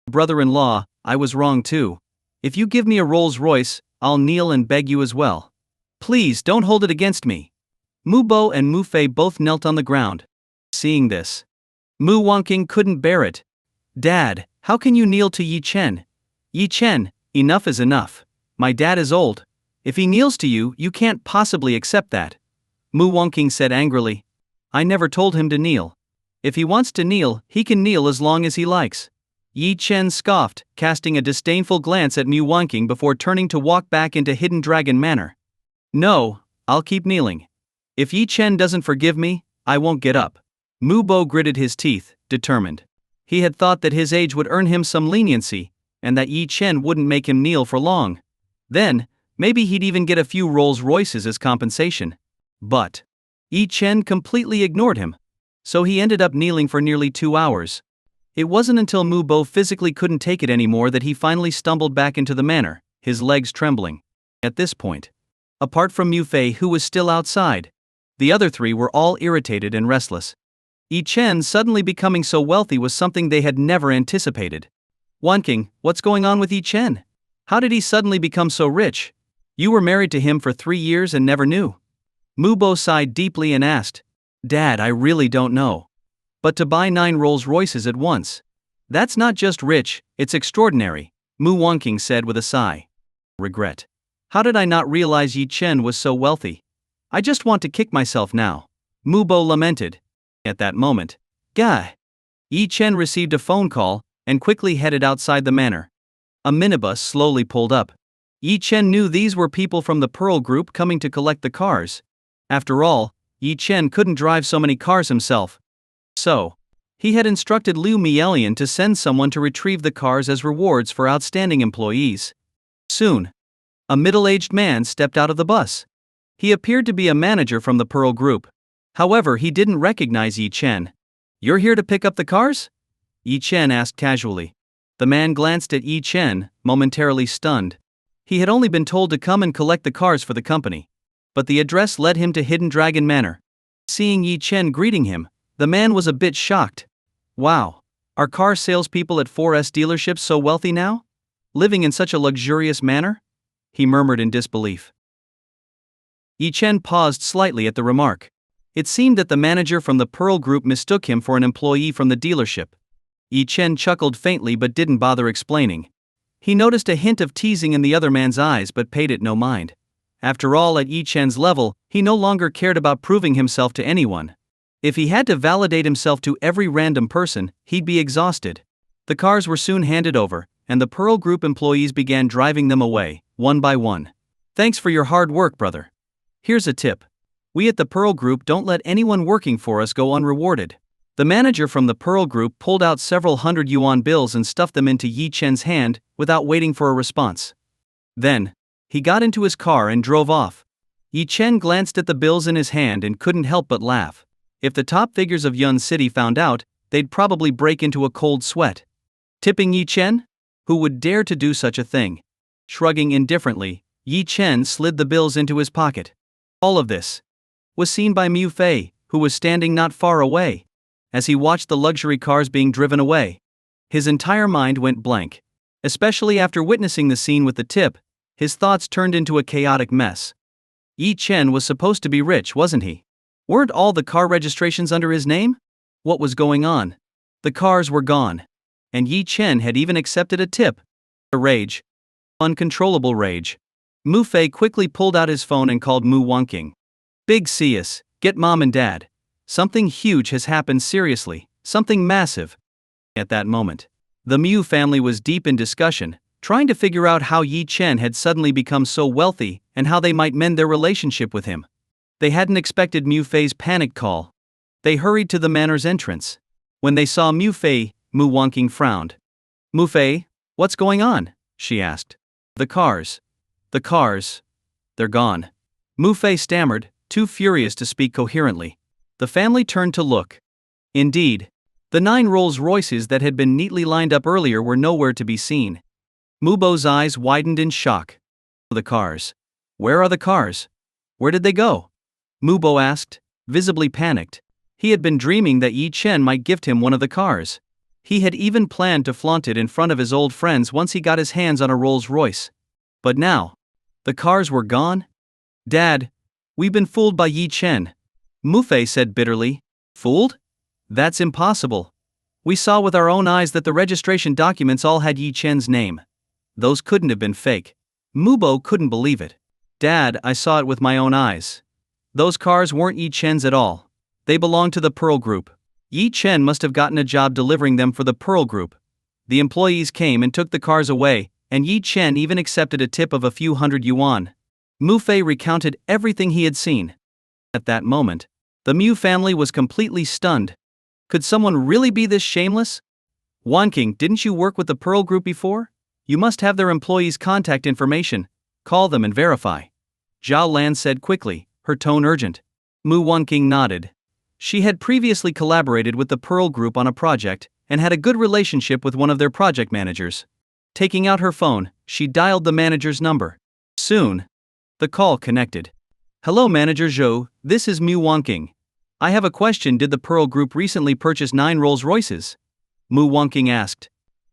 S1: Brother-in-law, I was wrong too. If you give me a Rolls Royce, I'll kneel and beg you as well. Please don't hold it against me. Mu Bo and Mu Fei both knelt on the ground. Seeing this, Mu Wanqing couldn't bear it. Dad, how can you kneel to Yi Chen? Yi Chen, enough is enough. My dad is old. If he kneels to you, you can't possibly accept that. Mu Wanqing said angrily. I never told him to kneel. If he wants to kneel, he can kneel as long as he likes. Yi Chen scoffed, casting a disdainful glance at Mu Wanqing before turning to walk back into Hidden Dragon Manor. No, I'll keep kneeling. If Yi Chen doesn't forgive me, I won't get up. Mu Bo gritted his teeth, determined. He had thought that his age would earn him some leniency, and that Yi Chen wouldn't make him kneel for long. Then, maybe he'd even get a few Rolls Royces as compensation. But Yi Chen completely ignored him. So he ended up kneeling for nearly 2 hours. It wasn't until Mu Bo physically couldn't take it anymore that he finally stumbled back into the manor, his legs trembling. At this point, apart from Mu Fei, who was still outside, the other three were all irritated and restless. Yi Chen suddenly becoming so wealthy was something they had never anticipated. Wanqing, what's going on with Yi Chen? How did he suddenly become so rich? You were married to him for 3 years and never knew. Mu Bo sighed deeply and asked, Dad, I really don't know. But to buy 9 Rolls Royces at once. That's not just rich, it's extraordinary, Mu Wanqing said with a sigh. Regret. How did I not realize Yi Chen was so wealthy? I just want to kick myself now. Mu Bo lamented. At that moment, Yi Chen received a phone call and quickly headed outside the manor. A minibus slowly pulled up. Yi Chen knew these were people from the Pearl Group coming to collect the cars. After all, Yi Chen couldn't drive so many cars himself. So, he had instructed Liu Mielian to send someone to retrieve the cars as rewards for outstanding employees. Soon, a middle-aged man stepped out of the bus. He appeared to be a manager from the Pearl Group. However, he didn't recognize Yi Chen. You're here to pick up the cars? Yi Chen asked casually. The man glanced at Yi Chen, momentarily stunned. He had only been told to come and collect the cars for the company. But the address led him to Hidden Dragon Manor. Seeing Yi Chen greeting him, the man was a bit shocked. Wow, are car salespeople at 4S dealerships so wealthy now? Living in such a luxurious manner? He murmured in disbelief. Yi Chen paused slightly at the remark. It seemed that the manager from the Pearl Group mistook him for an employee from the dealership. Yi Chen chuckled faintly but didn't bother explaining. He noticed a hint of teasing in the other man's eyes but paid it no mind. After all, at Yi Chen's level, he no longer cared about proving himself to anyone. If he had to validate himself to every random person, he'd be exhausted. The cars were soon handed over, and the Pearl Group employees began driving them away, one by one. Thanks for your hard work, brother. Here's a tip. We at the Pearl Group don't let anyone working for us go unrewarded. The manager from the Pearl Group pulled out several hundred yuan bills and stuffed them into Yi Chen's hand, without waiting for a response. Then, he got into his car and drove off. Yi Chen glanced at the bills in his hand and couldn't help but laugh. If the top figures of Yun City found out, they'd probably break into a cold sweat. Tipping Yi Chen? Who would dare to do such a thing? Shrugging indifferently, Yi Chen slid the bills into his pocket. All of this was seen by Mu Fei, who was standing not far away. As he watched the luxury cars being driven away, his entire mind went blank. Especially after witnessing the scene with the tip, His thoughts turned into a chaotic mess. Yi Chen was supposed to be rich, wasn't he? Weren't all the car registrations under his name? What was going on? The cars were gone. And Yi Chen had even accepted a tip. A rage. Uncontrollable rage. Mu Fei quickly pulled out his phone and called Mu Wanqing. Big Cius, get mom and dad. Something huge has happened, seriously, something massive. At that moment, the Mu family was deep in discussion, trying to figure out how Yi Chen had suddenly become so wealthy and how they might mend their relationship with him. They hadn't expected Mu Fei's panicked call. They hurried to the manor's entrance. When they saw Mu Fei, Mu Wanqing frowned. Mu Fei, what's going on? She asked. The cars, they're gone. Mu Fei stammered, too furious to speak coherently. The family turned to look. Indeed, the 9 Rolls-Royces that had been neatly lined up earlier were nowhere to be seen. Mu Bo's eyes widened in shock. The cars. Where are the cars? Where did they go? Mu Bo asked, visibly panicked. He had been dreaming that Yi Chen might gift him one of the cars. He had even planned to flaunt it in front of his old friends once he got his hands on a Rolls-Royce. But now, the cars were gone? Dad, we've been fooled by Yi Chen. Mu Fei said bitterly. Fooled? That's impossible. We saw with our own eyes that the registration documents all had Yi Chen's name. Those couldn't have been fake. Mu Bo couldn't believe it. Dad, I saw it with my own eyes. Those cars weren't Yi Chen's at all. They belonged to the Pearl Group. Yi Chen must have gotten a job delivering them for the Pearl Group. The employees came and took the cars away, and Yi Chen even accepted a tip of a few hundred yuan. Mu Fei recounted everything he had seen. At that moment, the Mu family was completely stunned. Could someone really be this shameless? Wanqing, didn't you work with the Pearl Group before? You must have their employees' contact information. Call them and verify. Zhao Lan said quickly, her tone urgent. Mu Wanqing nodded. She had previously collaborated with the Pearl Group on a project and had a good relationship with one of their project managers. Taking out her phone, she dialed the manager's number. Soon, the call connected. Hello Manager Zhou, this is Mu Wanqing. I have a question. Did the Pearl Group recently purchase 9 Rolls-Royces? Mu Wanqing asked.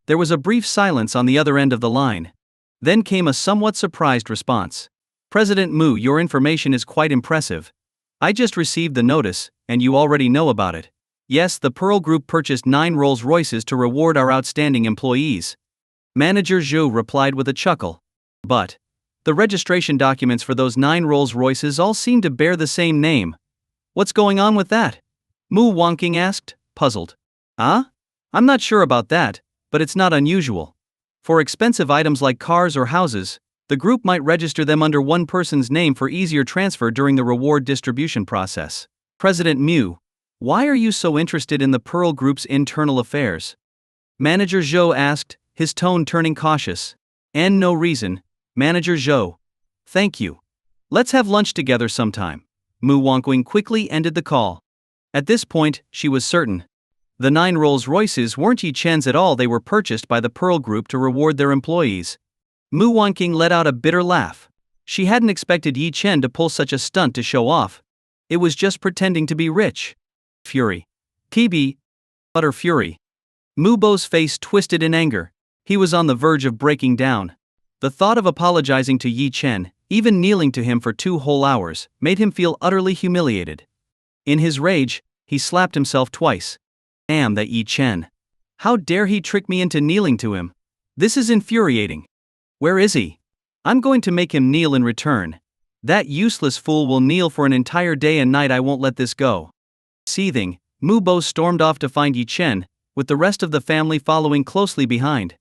S1: There was a brief silence on the other end of the line. Then came a somewhat surprised response. President Mu, your information is quite impressive. I just received the notice, and you already know about it. Yes, the Pearl Group purchased 9 Rolls-Royces to reward our outstanding employees. Manager Zhou replied with a chuckle. But the registration documents for those 9 Rolls-Royces all seem to bear the same name. What's going on with that? Mu Wanqing asked, puzzled. Huh? I'm not sure about that, but it's not unusual. For expensive items like cars or houses, the group might register them under one person's name for easier transfer during the reward distribution process. President Mu, why are you so interested in the Pearl Group's internal affairs? Manager Zhou asked, his tone turning cautious. And no reason, Manager Zhou. Thank you. Let's have lunch together sometime. Mu Wanqing quickly ended the call. At this point, she was certain. The 9 Rolls-Royces weren't Yi Chen's at all. They were purchased by the Pearl Group to reward their employees. Mu Wanqing let out a bitter laugh. She hadn't expected Yi Chen to pull such a stunt to show off. It was just pretending to be rich. Fury. PB. Utter fury. Mu Bo's face twisted in anger. He was on the verge of breaking down. The thought of apologizing to Yi Chen, even kneeling to him for 2 whole hours, made him feel utterly humiliated. In his rage, he slapped himself twice. Damn that Yi Chen. How dare he trick me into kneeling to him? This is infuriating. Where is he? I'm going to make him kneel in return. That useless fool will kneel for an entire day and night. I won't let this go. Seething, Mu Bo stormed off to find Yi Chen, with the rest of the family following closely behind.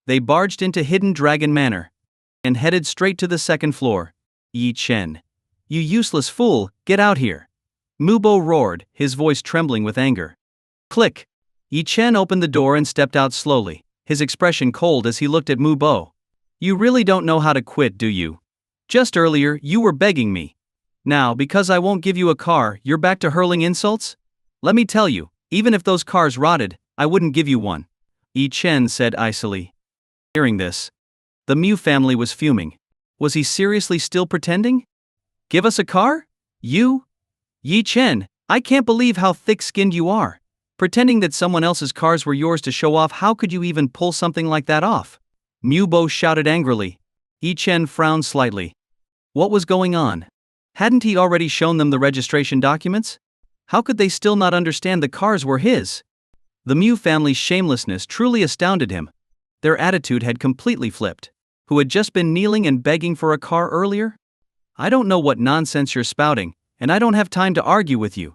S1: They barged into Hidden Dragon Manor and headed straight to the 2nd floor. Yi Chen. You useless fool, get out here. Mu Bo roared, his voice trembling with anger. Click. Yi Chen opened the door and stepped out slowly, his expression cold as he looked at Mu Bo. You really don't know how to quit, do you? Just earlier, you were begging me. Now, because I won't give you a car, you're back to hurling insults? Let me tell you, even if those cars rotted, I wouldn't give you one. Yi Chen said icily. Hearing this, the Mu family was fuming. Was he seriously still pretending? Give us a car? You? Yi Chen, I can't believe how thick-skinned you are. Pretending that someone else's cars were yours to show off. How could you even pull something like that off? Mu Bo shouted angrily. Yi Chen frowned slightly. What was going on? Hadn't he already shown them the registration documents? How could they still not understand the cars were his? The Mu family's shamelessness truly astounded him. Their attitude had completely flipped. Who had just been kneeling and begging for a car earlier? I don't know what nonsense you're spouting, and I don't have time to argue with you.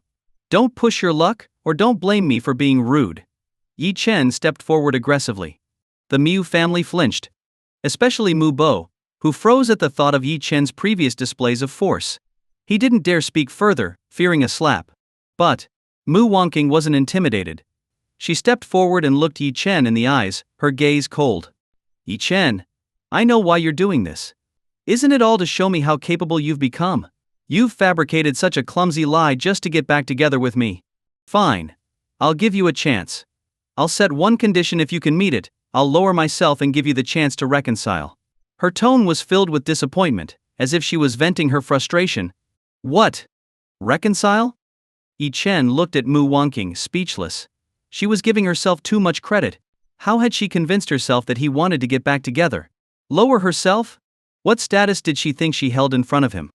S1: Don't push your luck, or don't blame me for being rude. Yi Chen stepped forward aggressively. The Mu family flinched. Especially Mu Bo, who froze at the thought of Yi Chen's previous displays of force. He didn't dare speak further, fearing a slap. But Mu Wangqing wasn't intimidated. She stepped forward and looked Yi Chen in the eyes, her gaze cold. Yi Chen, I know why you're doing this. Isn't it all to show me how capable you've become? You've fabricated such a clumsy lie just to get back together with me. Fine. I'll give you a chance. I'll set one condition: if you can meet it, I'll lower myself and give you the chance to reconcile. Her tone was filled with disappointment, as if she was venting her frustration. What? Reconcile? Yi Chen looked at Mu Wangqing, speechless. She was giving herself too much credit. How had she convinced herself that he wanted to get back together? Lower herself? What status did she think she held in front of him?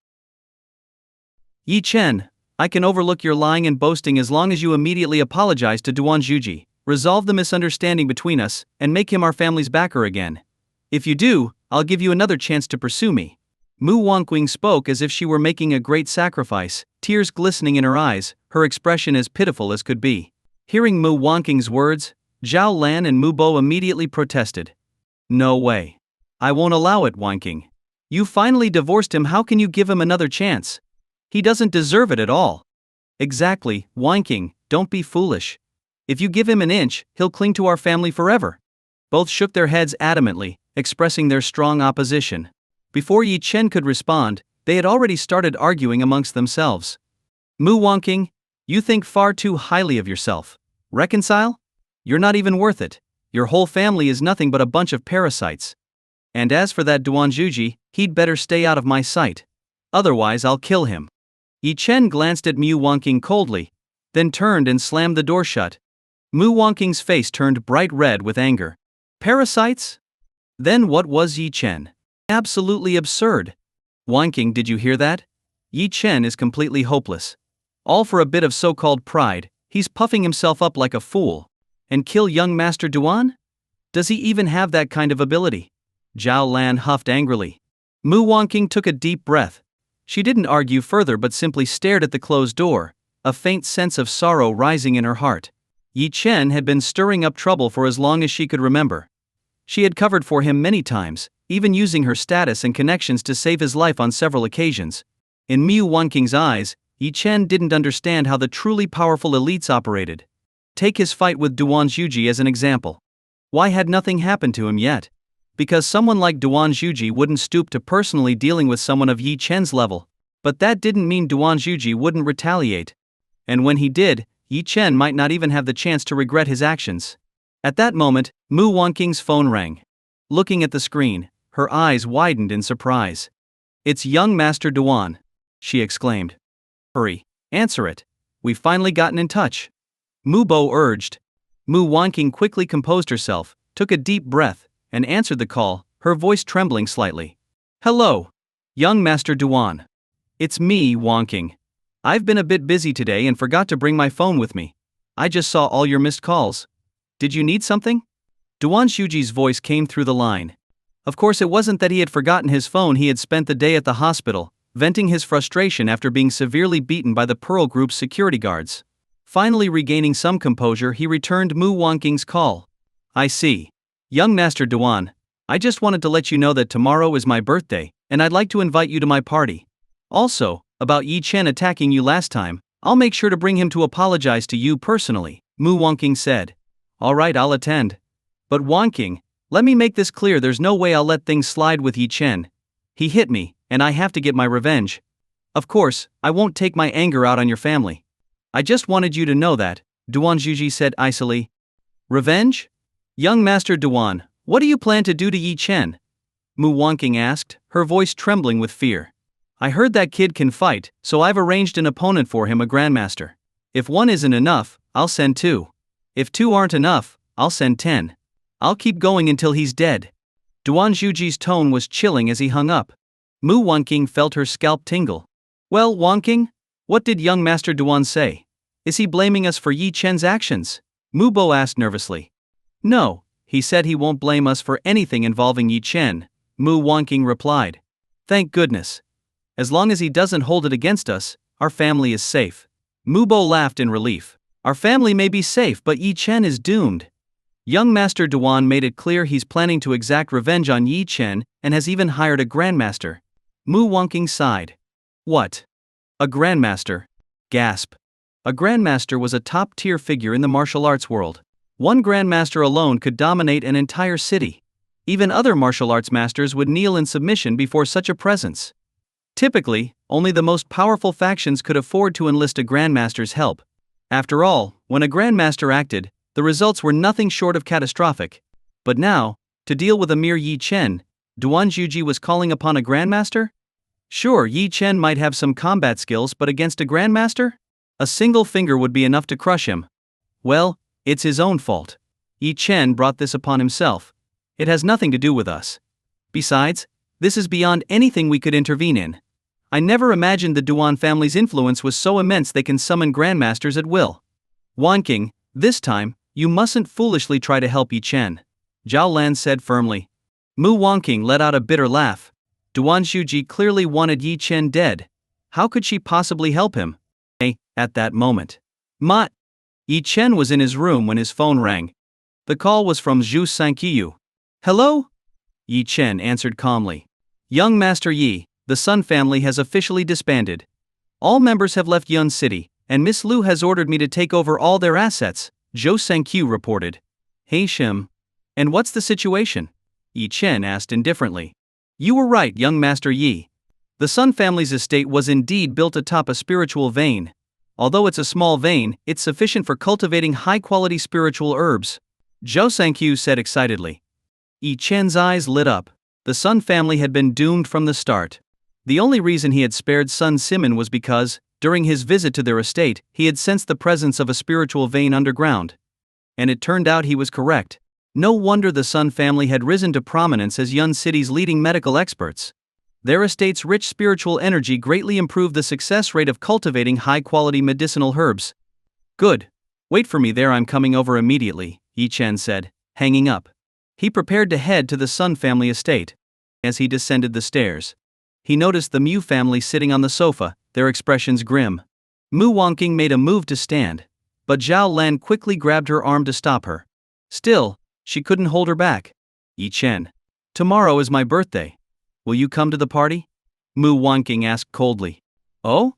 S1: Yi Chen, I can overlook your lying and boasting as long as you immediately apologize to Duan Zhuji, resolve the misunderstanding between us, and make him our family's backer again. If you do, I'll give you another chance to pursue me. Mu Wangqing spoke as if she were making a great sacrifice, tears glistening in her eyes, her expression as pitiful as could be. Hearing Mu Wangqing's words, Zhao Lan and Mu Bo immediately protested. No way. I won't allow it, Wangqing. You finally divorced him, how can you give him another chance? He doesn't deserve it at all. Exactly, Wangqing, don't be foolish. If you give him an inch, he'll cling to our family forever. Both shook their heads adamantly, expressing their strong opposition. Before Yi Chen could respond, they had already started arguing amongst themselves. Mu Wangqing, you think far too highly of yourself. Reconcile? You're not even worth it. Your whole family is nothing but a bunch of parasites. And as for that Duan Zhuji, he'd better stay out of my sight. Otherwise I'll kill him. Yi Chen glanced at Mu Wangqing coldly, then turned and slammed the door shut. Mu Wangqing's face turned bright red with anger. Parasites? Then what was Yi Chen? Absolutely absurd. Wangqing, did you hear that? Yi Chen is completely hopeless. All for a bit of so-called pride, he's puffing himself up like a fool. And kill young Master Duan? Does he even have that kind of ability? Zhao Lan huffed angrily. Mu Wangqing took a deep breath. She didn't argue further but simply stared at the closed door, a faint sense of sorrow rising in her heart. Yi Chen had been stirring up trouble for as long as she could remember. She had covered for him many times, even using her status and connections to save his life on several occasions. In Mu Wangqing's eyes, Yi Chen didn't understand how the truly powerful elites operated. Take his fight with Duan Zhuji as an example. Why had nothing happened to him yet? Because someone like Duan Zhuji wouldn't stoop to personally dealing with someone of Yi Chen's level. But that didn't mean Duan Zhuji wouldn't retaliate. And when he did, Yi Chen might not even have the chance to regret his actions. At that moment, Mu Wangqing's phone rang. Looking at the screen, her eyes widened in surprise. It's young Master Duan, she exclaimed. Hurry, answer it. We've finally gotten in touch. Mu Bo urged. Mu Wangqing quickly composed herself, took a deep breath, and answered the call, her voice trembling slightly. Hello, young Master Duan. It's me, Wangqing. I've been a bit busy today and forgot to bring my phone with me. I just saw all your missed calls. Did you need something? Duan Zhuji's voice came through the line. Of course, it wasn't that he had forgotten his phone. He had spent the day at the hospital, venting his frustration after being severely beaten by the Pearl Group's security guards. Finally regaining some composure, he returned Mu Wangqing's call. I see. Young Master Duan, I just wanted to let you know that tomorrow is my birthday, and I'd like to invite you to my party. Also, about Yi Chen attacking you last time, I'll make sure to bring him to apologize to you personally, Mu Wangqing said. Alright, I'll attend. But Wangqing, let me make this clear, there's no way I'll let things slide with Yi Chen. He hit me, and I have to get my revenge. Of course, I won't take my anger out on your family. I just wanted you to know that, Duan Zhuji said icily. Revenge? Young Master Duan, what do you plan to do to Yi Chen? Mu Wangqing asked, her voice trembling with fear. I heard that kid can fight, so I've arranged an opponent for him, a grandmaster. If one isn't enough, I'll send two. If two aren't enough, I'll send 10. I'll keep going until he's dead. Duan Zhuji's tone was chilling as he hung up. Mu Wanqing felt her scalp tingle. Well, Wanqing? What did young Master Duan say? Is he blaming us for Yi Chen's actions? Mu Bo asked nervously. No, he said he won't blame us for anything involving Yi Chen, Mu Wanqing replied. Thank goodness. As long as he doesn't hold it against us, our family is safe. Mu Bo laughed in relief. Our family may be safe, but Yi Chen is doomed. Young Master Duan made it clear he's planning to exact revenge on Yi Chen and has even hired a grandmaster. Mu Wanqing sighed. What? A grandmaster? Gasp. A grandmaster was a top-tier figure in the martial arts world. One grandmaster alone could dominate an entire city. Even other martial arts masters would kneel in submission before such a presence. Typically, only the most powerful factions could afford to enlist a grandmaster's help. After all, when a grandmaster acted, the results were nothing short of catastrophic. But now, to deal with a mere Yi Chen, Duan Zhuji was calling upon a grandmaster? Sure, Yi Chen might have some combat skills, but against a grandmaster? A single finger would be enough to crush him. Well, it's his own fault. Yi Chen brought this upon himself. It has nothing to do with us. Besides, this is beyond anything we could intervene in. I never imagined the Duan family's influence was so immense they can summon grandmasters at will. Wanqing, this time, you mustn't foolishly try to help Yi Chen, Zhao Lan said firmly. Mu Wanqing let out a bitter laugh. Duan Zhuji clearly wanted Yi Chen dead. How could she possibly help him? At that moment. Yi Chen was in his room when his phone rang. The call was from Zhu Sanqiyu. Hello? Yi Chen answered calmly. Young Master Yi, the Sun family has officially disbanded. All members have left Yun City, and Miss Lu has ordered me to take over all their assets, Zhou Sanqiu reported. Hey Shim. And what's the situation? Yi Chen asked indifferently. You were right, young Master Yi. The Sun family's estate was indeed built atop a spiritual vein. Although it's a small vein, it's sufficient for cultivating high-quality spiritual herbs, Zhou Sanqiu said excitedly. Yi Chen's eyes lit up. The Sun family had been doomed from the start. The only reason he had spared Sun Simon was because, during his visit to their estate, he had sensed the presence of a spiritual vein underground. And it turned out he was correct. No wonder the Sun family had risen to prominence as Yun City's leading medical experts. Their estate's rich spiritual energy greatly improved the success rate of cultivating high-quality medicinal herbs. Good. Wait for me there, I'm coming over immediately, Yi Chen said, hanging up. He prepared to head to the Sun family estate. As he descended the stairs, he noticed the Mu family sitting on the sofa, their expressions grim. Mu Wanqing made a move to stand, but Zhao Lan quickly grabbed her arm to stop her. Still, she couldn't hold her back. Yi Chen. Tomorrow is my birthday. Will you come to the party? Mu Wanqing asked coldly. Oh?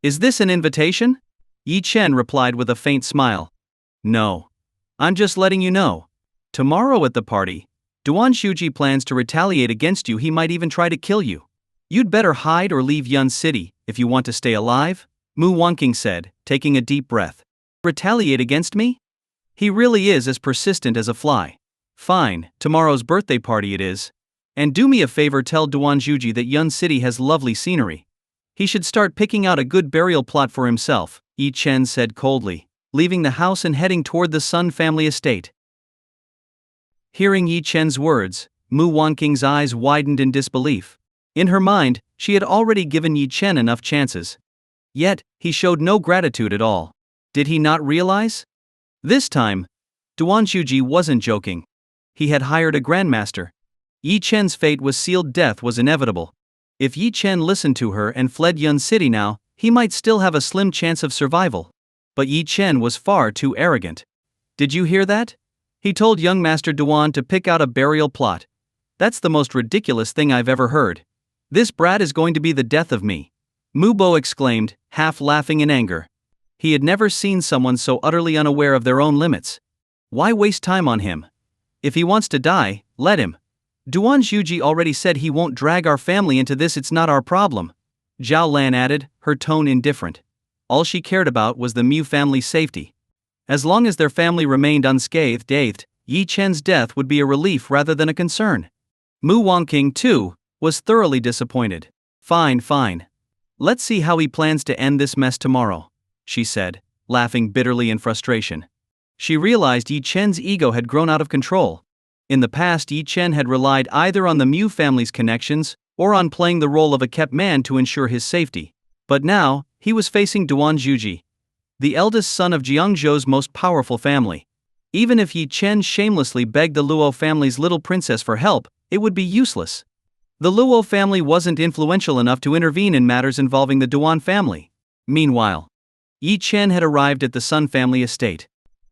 S1: Is this an invitation? Yi Chen replied with a faint smile. No. I'm just letting you know. Tomorrow at the party, Duan Zhuji plans to retaliate against you. He might even try to kill you. You'd better hide or leave Yun City, if you want to stay alive, Mu Wanqing said, taking a deep breath. Retaliate against me? He really is as persistent as a fly. Fine, tomorrow's birthday party it is. And do me a favor, tell Duan Zhuji that Yun City has lovely scenery. He should start picking out a good burial plot for himself, Yi Chen said coldly, leaving the house and heading toward the Sun family estate. Hearing Yi Chen's words, Mu Wanqing's eyes widened in disbelief. In her mind, she had already given Yi Chen enough chances. Yet, he showed no gratitude at all. Did he not realize? This time, Duan Zhuji wasn't joking. He had hired a grandmaster. Yi Chen's fate was sealed. Death was inevitable. If Yi Chen listened to her and fled Yun City now, he might still have a slim chance of survival. But Yi Chen was far too arrogant. Did you hear that? He told young Master Duan to pick out a burial plot. That's the most ridiculous thing I've ever heard. This brat is going to be the death of me. Mu Bo exclaimed, half laughing in anger. He had never seen someone so utterly unaware of their own limits. Why waste time on him? If he wants to die, let him. Duan Zhuji already said he won't drag our family into this. It's not our problem. Zhao Lan added, her tone indifferent. All she cared about was the Mu family's safety. As long as their family remained unscathed, Yi Chen's death would be a relief rather than a concern. Mu Wanqing, too, was thoroughly disappointed. Fine. Let's see how he plans to end this mess tomorrow, she said, laughing bitterly in frustration. She realized Yi Chen's ego had grown out of control. In the past, Yi Chen had relied either on the Mu family's connections or on playing the role of a kept man to ensure his safety. But now, he was facing Duan Zhuji, the eldest son of Jiangzhou's most powerful family. Even if Yi Chen shamelessly begged the Luo family's little princess for help, it would be useless. The Luo family wasn't influential enough to intervene in matters involving the Duan family. Meanwhile, Yi Chen had arrived at the Sun family estate.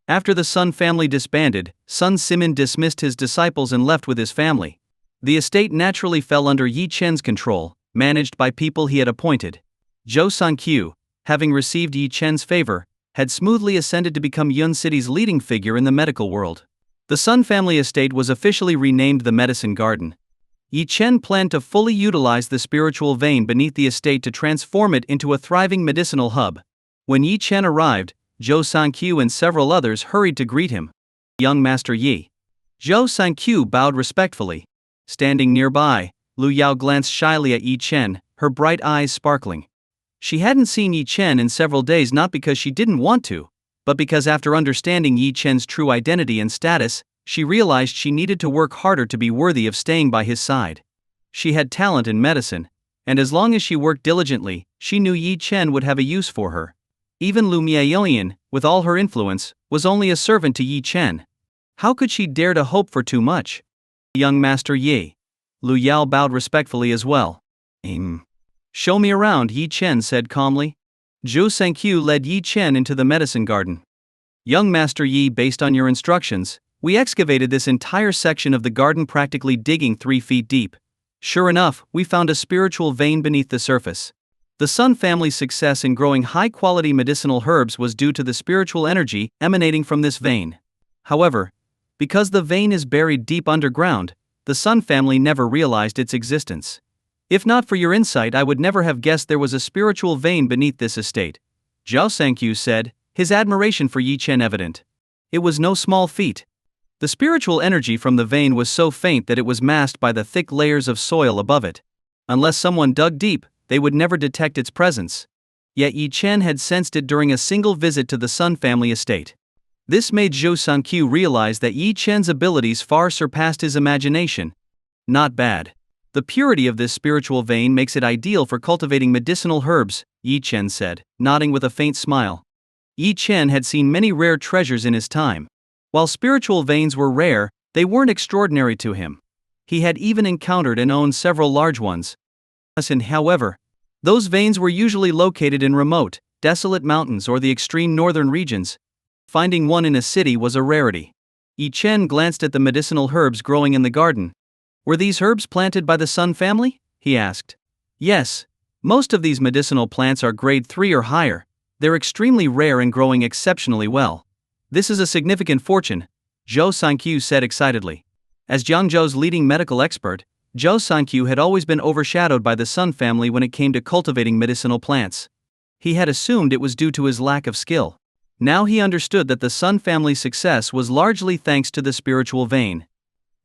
S1: After the Sun family disbanded, Sun Simin dismissed his disciples and left with his family. The estate naturally fell under Yi Chen's control, managed by people he had appointed. Zhou Sanqiu, having received Yi Chen's favor, had smoothly ascended to become Yun City's leading figure in the medical world. The Sun family estate was officially renamed the Medicine Garden. Yi Chen planned to fully utilize the spiritual vein beneath the estate to transform it into a thriving medicinal hub. When Yi Chen arrived, Zhou Sanqiu and several others hurried to greet him. Young Master Yi. Zhou Sanqiu bowed respectfully. Standing nearby, Lu Yao glanced shyly at Yi Chen, her bright eyes sparkling. She hadn't seen Yi Chen in several days, not because she didn't want to, but because after understanding Yi Chen's true identity and status, she realized she needed to work harder to be worthy of staying by his side. She had talent in medicine, and as long as she worked diligently, she knew Yi Chen would have a use for her. Even Lu Miaoyan, with all her influence, was only a servant to Yi Chen. How could she dare to hope for too much? Young Master Yi. Lu Yao bowed respectfully as well. Show me around, Yi Chen said calmly. Zhou Sanqiu led Yi Chen into the medicine garden. Young Master Yi, based on your instructions, we excavated this entire section of the garden, practically digging 3 feet deep. Sure enough, we found a spiritual vein beneath the surface. The Sun family's success in growing high-quality medicinal herbs was due to the spiritual energy emanating from this vein. However, because the vein is buried deep underground, the Sun family never realized its existence. If not for your insight, I would never have guessed there was a spiritual vein beneath this estate, Zhou Sanqiu said, his admiration for Yi Chen evident. It was no small feat. The spiritual energy from the vein was so faint that it was masked by the thick layers of soil above it. Unless someone dug deep, they would never detect its presence. Yet Yi Chen had sensed it during a single visit to the Sun family estate. This made Zhou Sanqiu realize that Yi Chen's abilities far surpassed his imagination. Not bad. The purity of this spiritual vein makes it ideal for cultivating medicinal herbs, Yi Chen said, nodding with a faint smile. Yi Chen had seen many rare treasures in his time. While spiritual veins were rare, they weren't extraordinary to him. He had even encountered and owned several large ones. However, those veins were usually located in remote, desolate mountains or the extreme northern regions. Finding one in a city was a rarity. Yi Chen glanced at the medicinal herbs growing in the garden. Were these herbs planted by the Sun family? He asked. Yes. Most of these medicinal plants are grade 3 or higher. They're extremely rare and growing exceptionally well. This is a significant fortune, Zhou Sanqiu said excitedly. As Jiangzhou's leading medical expert, Zhou Sanqiu had always been overshadowed by the Sun family when it came to cultivating medicinal plants. He had assumed it was due to his lack of skill. Now he understood that the Sun family's success was largely thanks to the spiritual vein.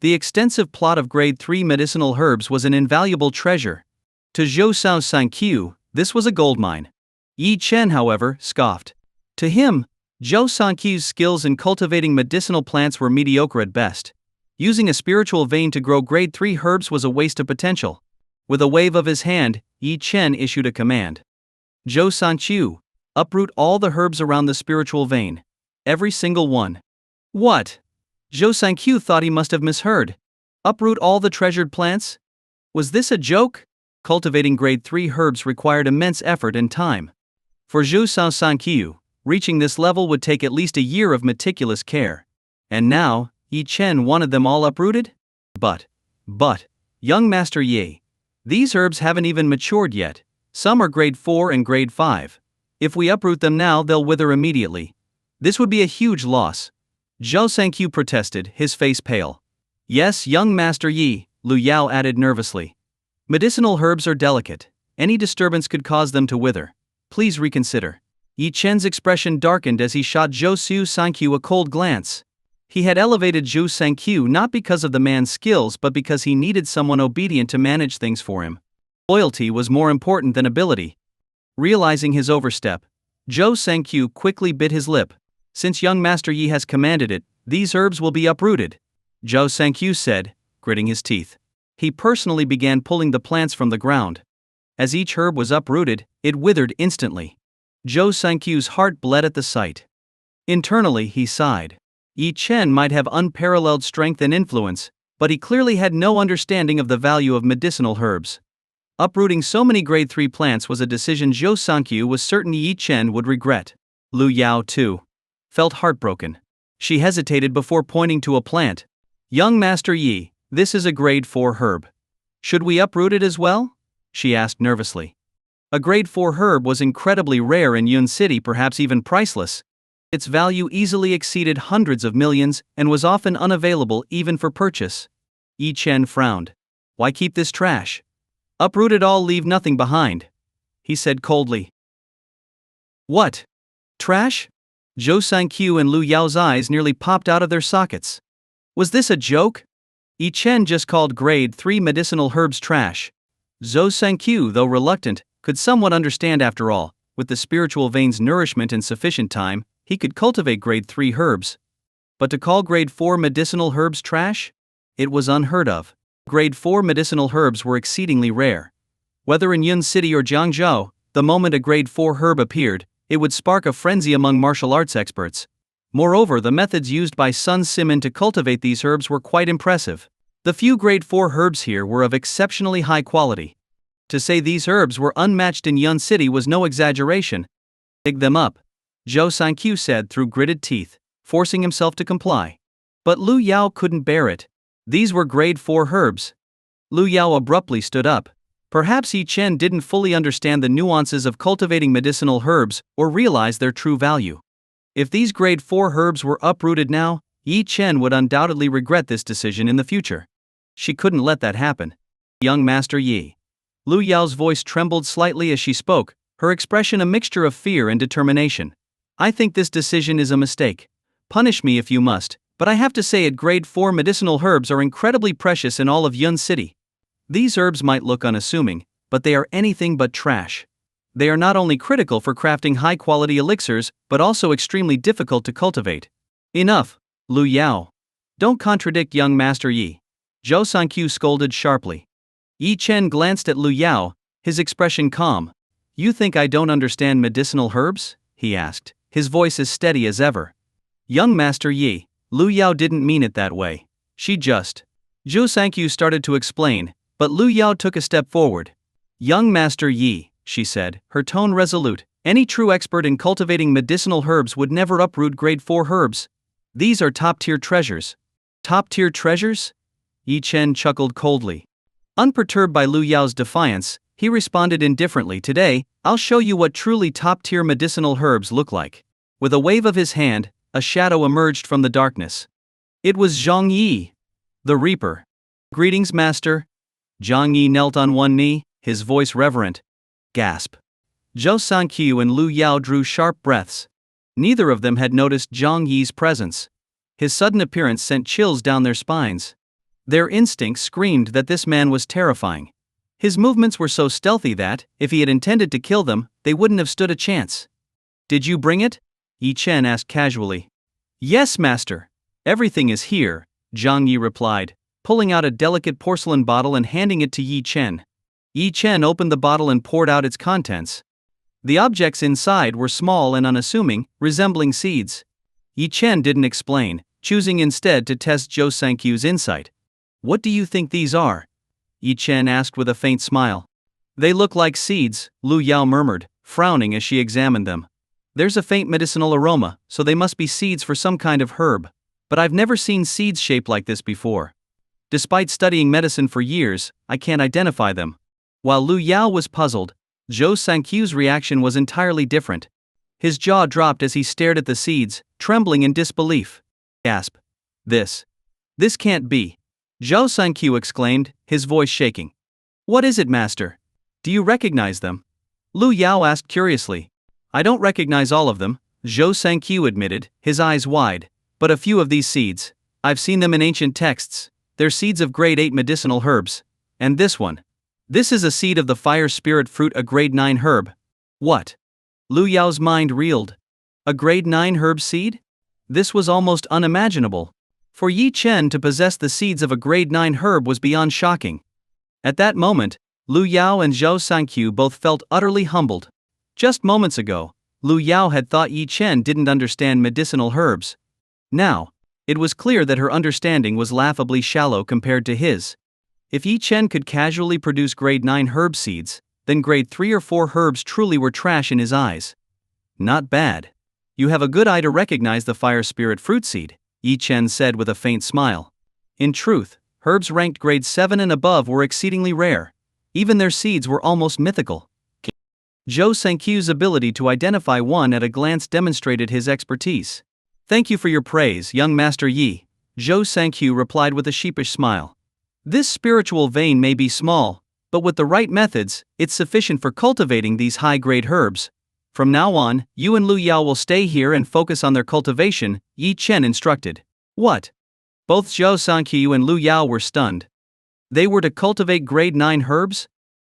S1: The extensive plot of grade 3 medicinal herbs was an invaluable treasure. To Zhou Sanqiu, this was a goldmine. Yi Chen, however, scoffed. To him, Zhou Sanqiu's skills in cultivating medicinal plants were mediocre at best. Using a spiritual vein to grow grade 3 herbs was a waste of potential. With a wave of his hand, Yi Chen issued a command. Zhou Sanqiu, uproot all the herbs around the spiritual vein. Every single one. What? Zhou Sanqiu thought he must have misheard. Uproot all the treasured plants? Was this a joke? Cultivating grade 3 herbs required immense effort and time. For Zhou Sanqiu, reaching this level would take at least a year of meticulous care. And now, Yi Chen wanted them all uprooted? But, young Master Yi, these herbs haven't even matured yet. Some are grade 4 and grade 5. If we uproot them now, they'll wither immediately. This would be a huge loss. Zhou Sanqiu protested, his face pale. Yes, young Master Yi, Lu Yao added nervously. Medicinal herbs are delicate. Any disturbance could cause them to wither. Please reconsider. Yi Chen's expression darkened as he shot Zhou Sanqiu a cold glance. He had elevated Zhou Sanqiu not because of the man's skills but because he needed someone obedient to manage things for him. Loyalty was more important than ability. Realizing his overstep, Zhou Sanqiu quickly bit his lip. Since young Master Yi has commanded it, these herbs will be uprooted. Zhou Sangqiu said, gritting his teeth. He personally began pulling the plants from the ground. As each herb was uprooted, it withered instantly. Zhou Sangqiu's heart bled at the sight. Internally, he sighed. Yi Chen might have unparalleled strength and influence, but he clearly had no understanding of the value of medicinal herbs. Uprooting so many grade 3 plants was a decision Zhou Sangqiu was certain Yi Chen would regret. Lu Yao, too, felt heartbroken. She hesitated before pointing to a plant. Young Master Yi, this is a grade 4 herb. Should we uproot it as well? She asked nervously. A grade 4 herb was incredibly rare in Yun City, perhaps even priceless. Its value easily exceeded hundreds of millions and was often unavailable even for purchase. Yi Chen frowned. Why keep this trash? Uproot it all, leave nothing behind, he said coldly. What? Trash? Zhou Sangqiu and Lu Yao's eyes nearly popped out of their sockets. Was this a joke? Yi Chen just called grade 3 medicinal herbs trash. Zhou Sangqiu, though reluctant, could somewhat understand. After all, with the spiritual vein's nourishment and sufficient time, he could cultivate grade 3 herbs. But to call grade 4 medicinal herbs trash? It was unheard of. Grade 4 medicinal herbs were exceedingly rare. Whether in Yun City or Jiangzhou, the moment a grade 4 herb appeared, it would spark a frenzy among martial arts experts. Moreover, the methods used by Sun Simin to cultivate these herbs were quite impressive. The few grade 4 herbs here were of exceptionally high quality. To say these herbs were unmatched in Yun City was no exaggeration. Dig them up, Zhou Sangqiu said through gritted teeth, forcing himself to comply. But Lu Yao couldn't bear it. These were grade 4 herbs. Lu Yao abruptly stood up. Perhaps Yi Chen didn't fully understand the nuances of cultivating medicinal herbs or realize their true value. If these grade 4 herbs were uprooted now, Yi Chen would undoubtedly regret this decision in the future. She couldn't let that happen. Young Master Yi. Lu Yao's voice trembled slightly as she spoke, her expression a mixture of fear and determination. I think this decision is a mistake. Punish me if you must, but I have to say it, grade 4 medicinal herbs are incredibly precious in all of Yun City. These herbs might look unassuming, but they are anything but trash. They are not only critical for crafting high-quality elixirs, but also extremely difficult to cultivate. Enough, Lu Yao. Don't contradict young Master Yi. Zhou Sangqiu scolded sharply. Yi Chen glanced at Lu Yao, his expression calm. You think I don't understand medicinal herbs? He asked, his voice as steady as ever. Young Master Yi, Lu Yao didn't mean it that way. She just. Zhou Sangqiu started to explain, but Lu Yao took a step forward. Young Master Yi, she said, her tone resolute, any true expert in cultivating medicinal herbs would never uproot grade 4 herbs. These are top-tier treasures. Top-tier treasures? Yi Chen chuckled coldly. Unperturbed by Lu Yao's defiance, he responded indifferently. Today, I'll show you what truly top-tier medicinal herbs look like. With a wave of his hand, a shadow emerged from the darkness. It was Zhang Yi, the Reaper. Greetings, Master. Zhang Yi knelt on one knee, his voice reverent. Gasp. Zhou Sangqiu and Lu Yao drew sharp breaths. Neither of them had noticed Zhang Yi's presence. His sudden appearance sent chills down their spines. Their instincts screamed that this man was terrifying. His movements were so stealthy that, if he had intended to kill them, they wouldn't have stood a chance. Did you bring it? Yi Chen asked casually. Yes, Master. Everything is here, Zhang Yi replied, pulling out a delicate porcelain bottle and handing it to Yi Chen. Yi Chen opened the bottle and poured out its contents. The objects inside were small and unassuming, resembling seeds. Yi Chen didn't explain, choosing instead to test Zhou Sangqiu's insight. What do you think these are? Yi Chen asked with a faint smile. They look like seeds, Lu Yao murmured, frowning as she examined them. There's a faint medicinal aroma, so they must be seeds for some kind of herb. But I've never seen seeds shaped like this before. Despite studying medicine for years, I can't identify them. While Lu Yao was puzzled, Zhou Sangqiu's reaction was entirely different. His jaw dropped as he stared at the seeds, trembling in disbelief. Gasp. This can't be. Zhou Sangqiu exclaimed, his voice shaking. What is it, Master? Do you recognize them? Lu Yao asked curiously. I don't recognize all of them, Zhou Sangqiu admitted, his eyes wide. But a few of these seeds. I've seen them in ancient texts. They're seeds of grade 8 medicinal herbs. And this one. This is a seed of the fire spirit fruit, a grade 9 herb. What? Lu Yao's mind reeled. A grade 9 herb seed? This was almost unimaginable. For Yi Chen to possess the seeds of a grade 9 herb was beyond shocking. At that moment, Lu Yao and Zhou Sanqiu both felt utterly humbled. Just moments ago, Lu Yao had thought Yi Chen didn't understand medicinal herbs. Now, it was clear that her understanding was laughably shallow compared to his. If Yi Chen could casually produce grade 9 herb seeds, then grade 3 or 4 herbs truly were trash in his eyes. Not bad. You have a good eye to recognize the fire spirit fruit seed, Yi Chen said with a faint smile. In truth, herbs ranked grade 7 and above were exceedingly rare. Even their seeds were almost mythical. Zhou Sanqiu's ability to identify one at a glance demonstrated his expertise. Thank you for your praise, young Master Yi, Zhou Sanqiu replied with a sheepish smile. This spiritual vein may be small, but with the right methods, it's sufficient for cultivating these high-grade herbs. From now on, you and Lu Yao will stay here and focus on their cultivation, Yi Chen instructed. What? Both Zhou Sanqiu and Lu Yao were stunned. They were to cultivate grade 9 herbs?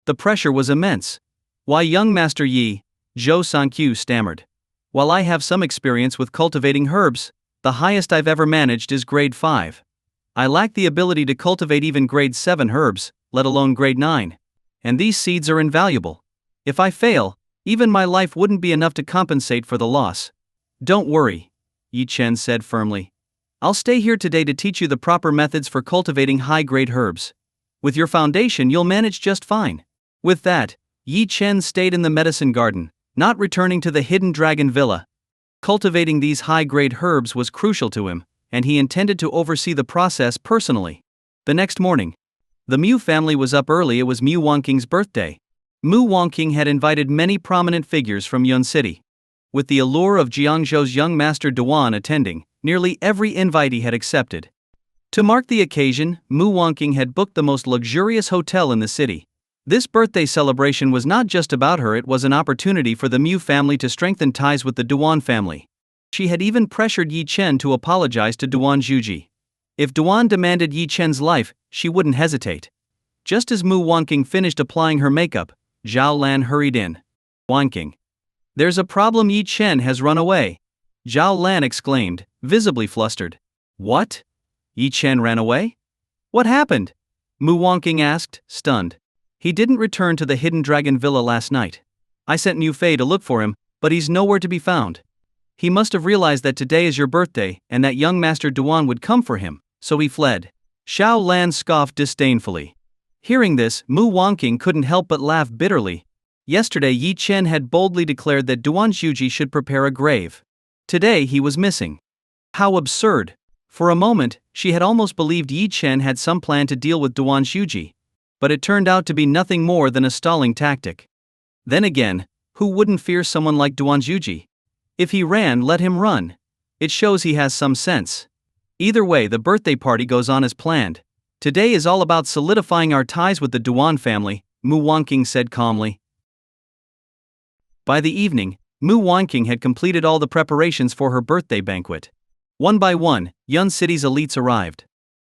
S1: The pressure was immense. Why, young Master Yi, Zhou Sanqiu stammered. While I have some experience with cultivating herbs, the highest I've ever managed is grade 5. I lack the ability to cultivate even grade 7 herbs, let alone grade 9. And these seeds are invaluable. If I fail, even my life wouldn't be enough to compensate for the loss. Don't worry, Yi Chen said firmly. I'll stay here today to teach you the proper methods for cultivating high-grade herbs. With your foundation you'll manage just fine. With that, Yi Chen stayed in the medicine garden, not returning to the hidden dragon villa. Cultivating these high-grade herbs was crucial to him, and he intended to oversee the process personally. The next morning, the Mu family was up early. It was Mu Wangqing's birthday. Mu Wangqing had invited many prominent figures from Yun City. With the allure of Jiangzhou's young master Duan attending, nearly every invite he had accepted. To mark the occasion, Mu Wangqing had booked the most luxurious hotel in the city. This birthday celebration was not just about her, it was an opportunity for the Mu family to strengthen ties with the Duan family. She had even pressured Yi Chen to apologize to Duan Zhuji. If Duan demanded Yi Chen's life, she wouldn't hesitate. Just as Mu Wangqing finished applying her makeup, Zhao Lan hurried in. Wangqing. There's a problem, Yi Chen has run away. Zhao Lan exclaimed, visibly flustered. What? Yi Chen ran away? What happened? Mu Wangqing asked, stunned. He didn't return to the Hidden Dragon Villa last night. I sent Mu Fei to look for him, but he's nowhere to be found. He must have realized that today is your birthday and that young Master Duan would come for him, so he fled. Zhao Lan scoffed disdainfully. Hearing this, Mu Wangqing couldn't help but laugh bitterly. Yesterday Yi Chen had boldly declared that Duan Zhuji should prepare a grave. Today he was missing. How absurd! For a moment, she had almost believed Yi Chen had some plan to deal with Duan Zhuji. But it turned out to be nothing more than a stalling tactic. Then again, who wouldn't fear someone like Duan Zhuji? If he ran, let him run. It shows he has some sense. Either way, the birthday party goes on as planned. Today is all about solidifying our ties with the Duan family, Mu Wangqing said calmly. By the evening, Mu Wangqing had completed all the preparations for her birthday banquet. One by one, Yun City's elites arrived.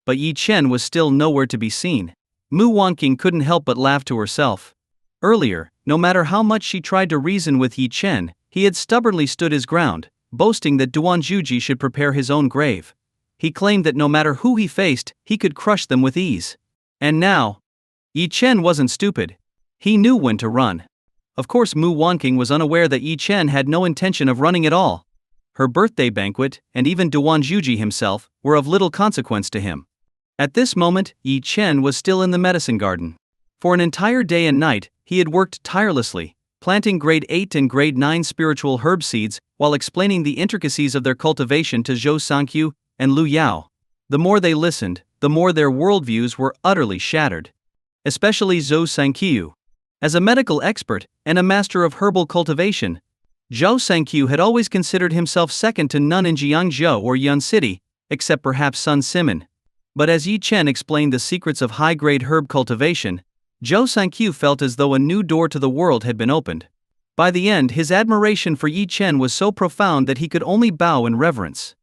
S1: But Yi Chen was still nowhere to be seen. Mu Wangqing couldn't help but laugh to herself. Earlier, no matter how much she tried to reason with Yi Chen, he had stubbornly stood his ground, boasting that Duan Zhuji should prepare his own grave. He claimed that no matter who he faced, he could crush them with ease. And now, Yi Chen wasn't stupid. He knew when to run. Of course, Mu Wangqing was unaware that Yi Chen had no intention of running at all. Her birthday banquet, and even Duan Zhuji himself, were of little consequence to him. At this moment, Yi Chen was still in the medicine garden. For an entire day and night, he had worked tirelessly, planting grade 8 and grade 9 spiritual herb seeds, while explaining the intricacies of their cultivation to Zhou Sanqiu and Lu Yao. The more they listened, the more their worldviews were utterly shattered. Especially Zhou Sanqiu. As a medical expert and a master of herbal cultivation, Zhou Sanqiu had always considered himself second to none in Jiangzhou or Yun City, except perhaps Sun Simon. But as Yi Chen explained the secrets of high-grade herb cultivation, Zhou Sanqiu felt as though a new door to the world had been opened. By the end, his admiration for Yi Chen was so profound that he could only bow in reverence.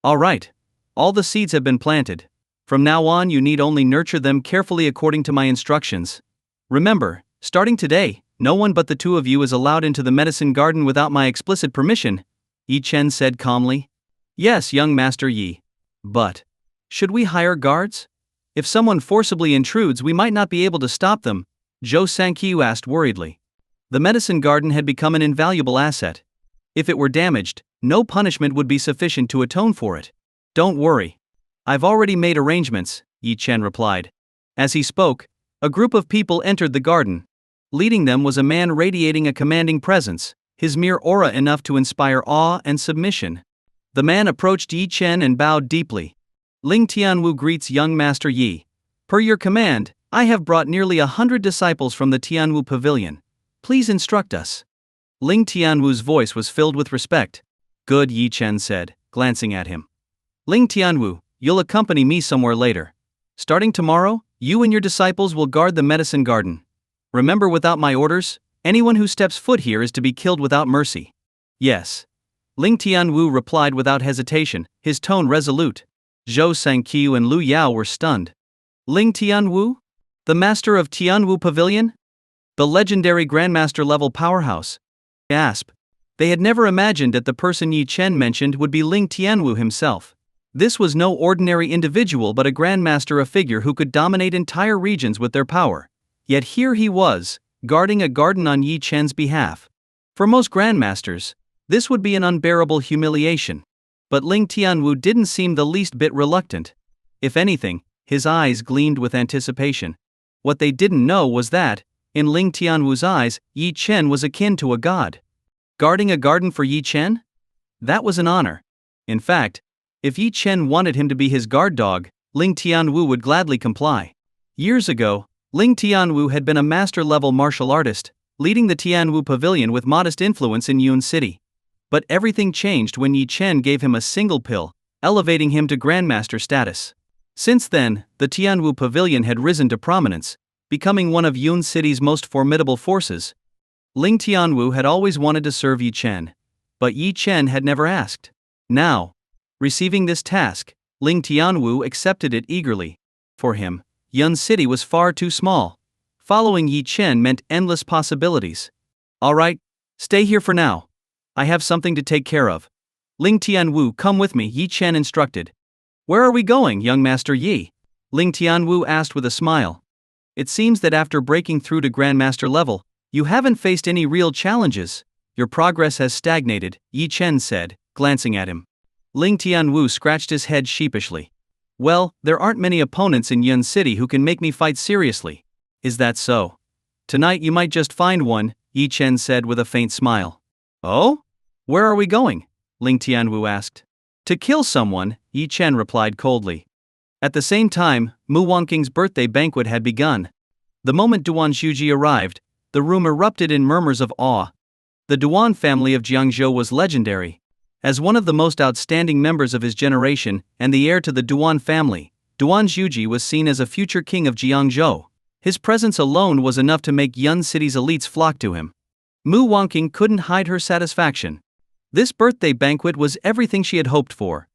S1: All right. All the seeds have been planted. From now on you need only nurture them carefully according to my instructions. Remember, starting today, no one but the two of you is allowed into the medicine garden without my explicit permission, Yi Chen said calmly. Yes, young Master Yi. But Should we hire guards? If someone forcibly intrudes, we might not be able to stop them, Zhou Sankyu asked worriedly. The medicine garden had become an invaluable asset. If it were damaged, no punishment would be sufficient to atone for it. Don't worry. I've already made arrangements, Yi Chen replied. As he spoke, a group of people entered the garden. Leading them was a man radiating a commanding presence, his mere aura enough to inspire awe and submission. The man approached Yi Chen and bowed deeply. Ling Tianwu greets young Master Yi. Per your command, I have brought nearly 100 disciples from the Tianwu pavilion. Please instruct us. Ling Tianwu's voice was filled with respect. Good, Yi Chen said, glancing at him. Ling Tianwu, you'll accompany me somewhere later. Starting tomorrow, you and your disciples will guard the medicine garden. Remember, without my orders, anyone who steps foot here is to be killed without mercy. Yes. Ling Tianwu replied without hesitation, his tone resolute. Zhou Sankyu and Lu Yao were stunned. Ling Tianwu? The master of Tianwu Pavilion? The legendary grandmaster-level powerhouse? Gasp. They had never imagined that the person Yi Chen mentioned would be Ling Tianwu himself. This was no ordinary individual but a grandmaster, a figure who could dominate entire regions with their power. Yet here he was, guarding a garden on Yi Chen's behalf. For most grandmasters, this would be an unbearable humiliation. But Ling Tianwu didn't seem the least bit reluctant. If anything, his eyes gleamed with anticipation. What they didn't know was that, in Ling Tianwu's eyes, Yi Chen was akin to a god. Guarding a garden for Yi Chen? That was an honor. In fact, if Yi Chen wanted him to be his guard dog, Ling Tianwu would gladly comply. Years ago, Ling Tianwu had been a master-level martial artist, leading the Tianwu Pavilion with modest influence in Yun City. But everything changed when Yi Chen gave him a single pill, elevating him to grandmaster status. Since then, the Tianwu Pavilion had risen to prominence, becoming one of Yun City's most formidable forces. Ling Tianwu had always wanted to serve Yi Chen, but Yi Chen had never asked. Now, receiving this task, Ling Tianwu accepted it eagerly. For him, Yun City was far too small. Following Yi Chen meant endless possibilities. All right, stay here for now. I have something to take care of. Ling Tianwu, come with me, Yi Chen instructed. Where are we going, young Master Yi? Ling Tianwu asked with a smile. It seems that after breaking through to Grandmaster level, you haven't faced any real challenges. Your progress has stagnated, Yi Chen said, glancing at him. Ling Tianwu scratched his head sheepishly. Well, there aren't many opponents in Yun City who can make me fight seriously. Is that so? Tonight you might just find one, Yi Chen said with a faint smile. Oh? Where are we going? Ling Tianwu asked. To kill someone, Yi Chen replied coldly. At the same time, Mu Wangqing's birthday banquet had begun. The moment Duan Zhuji arrived, the room erupted in murmurs of awe. The Duan family of Jiangzhou was legendary. As one of the most outstanding members of his generation and the heir to the Duan family, Duan Zhuji was seen as a future king of Jiangzhou. His presence alone was enough to make Yun City's elites flock to him. Mu Wangqing couldn't hide her satisfaction. This birthday banquet was everything she had hoped for.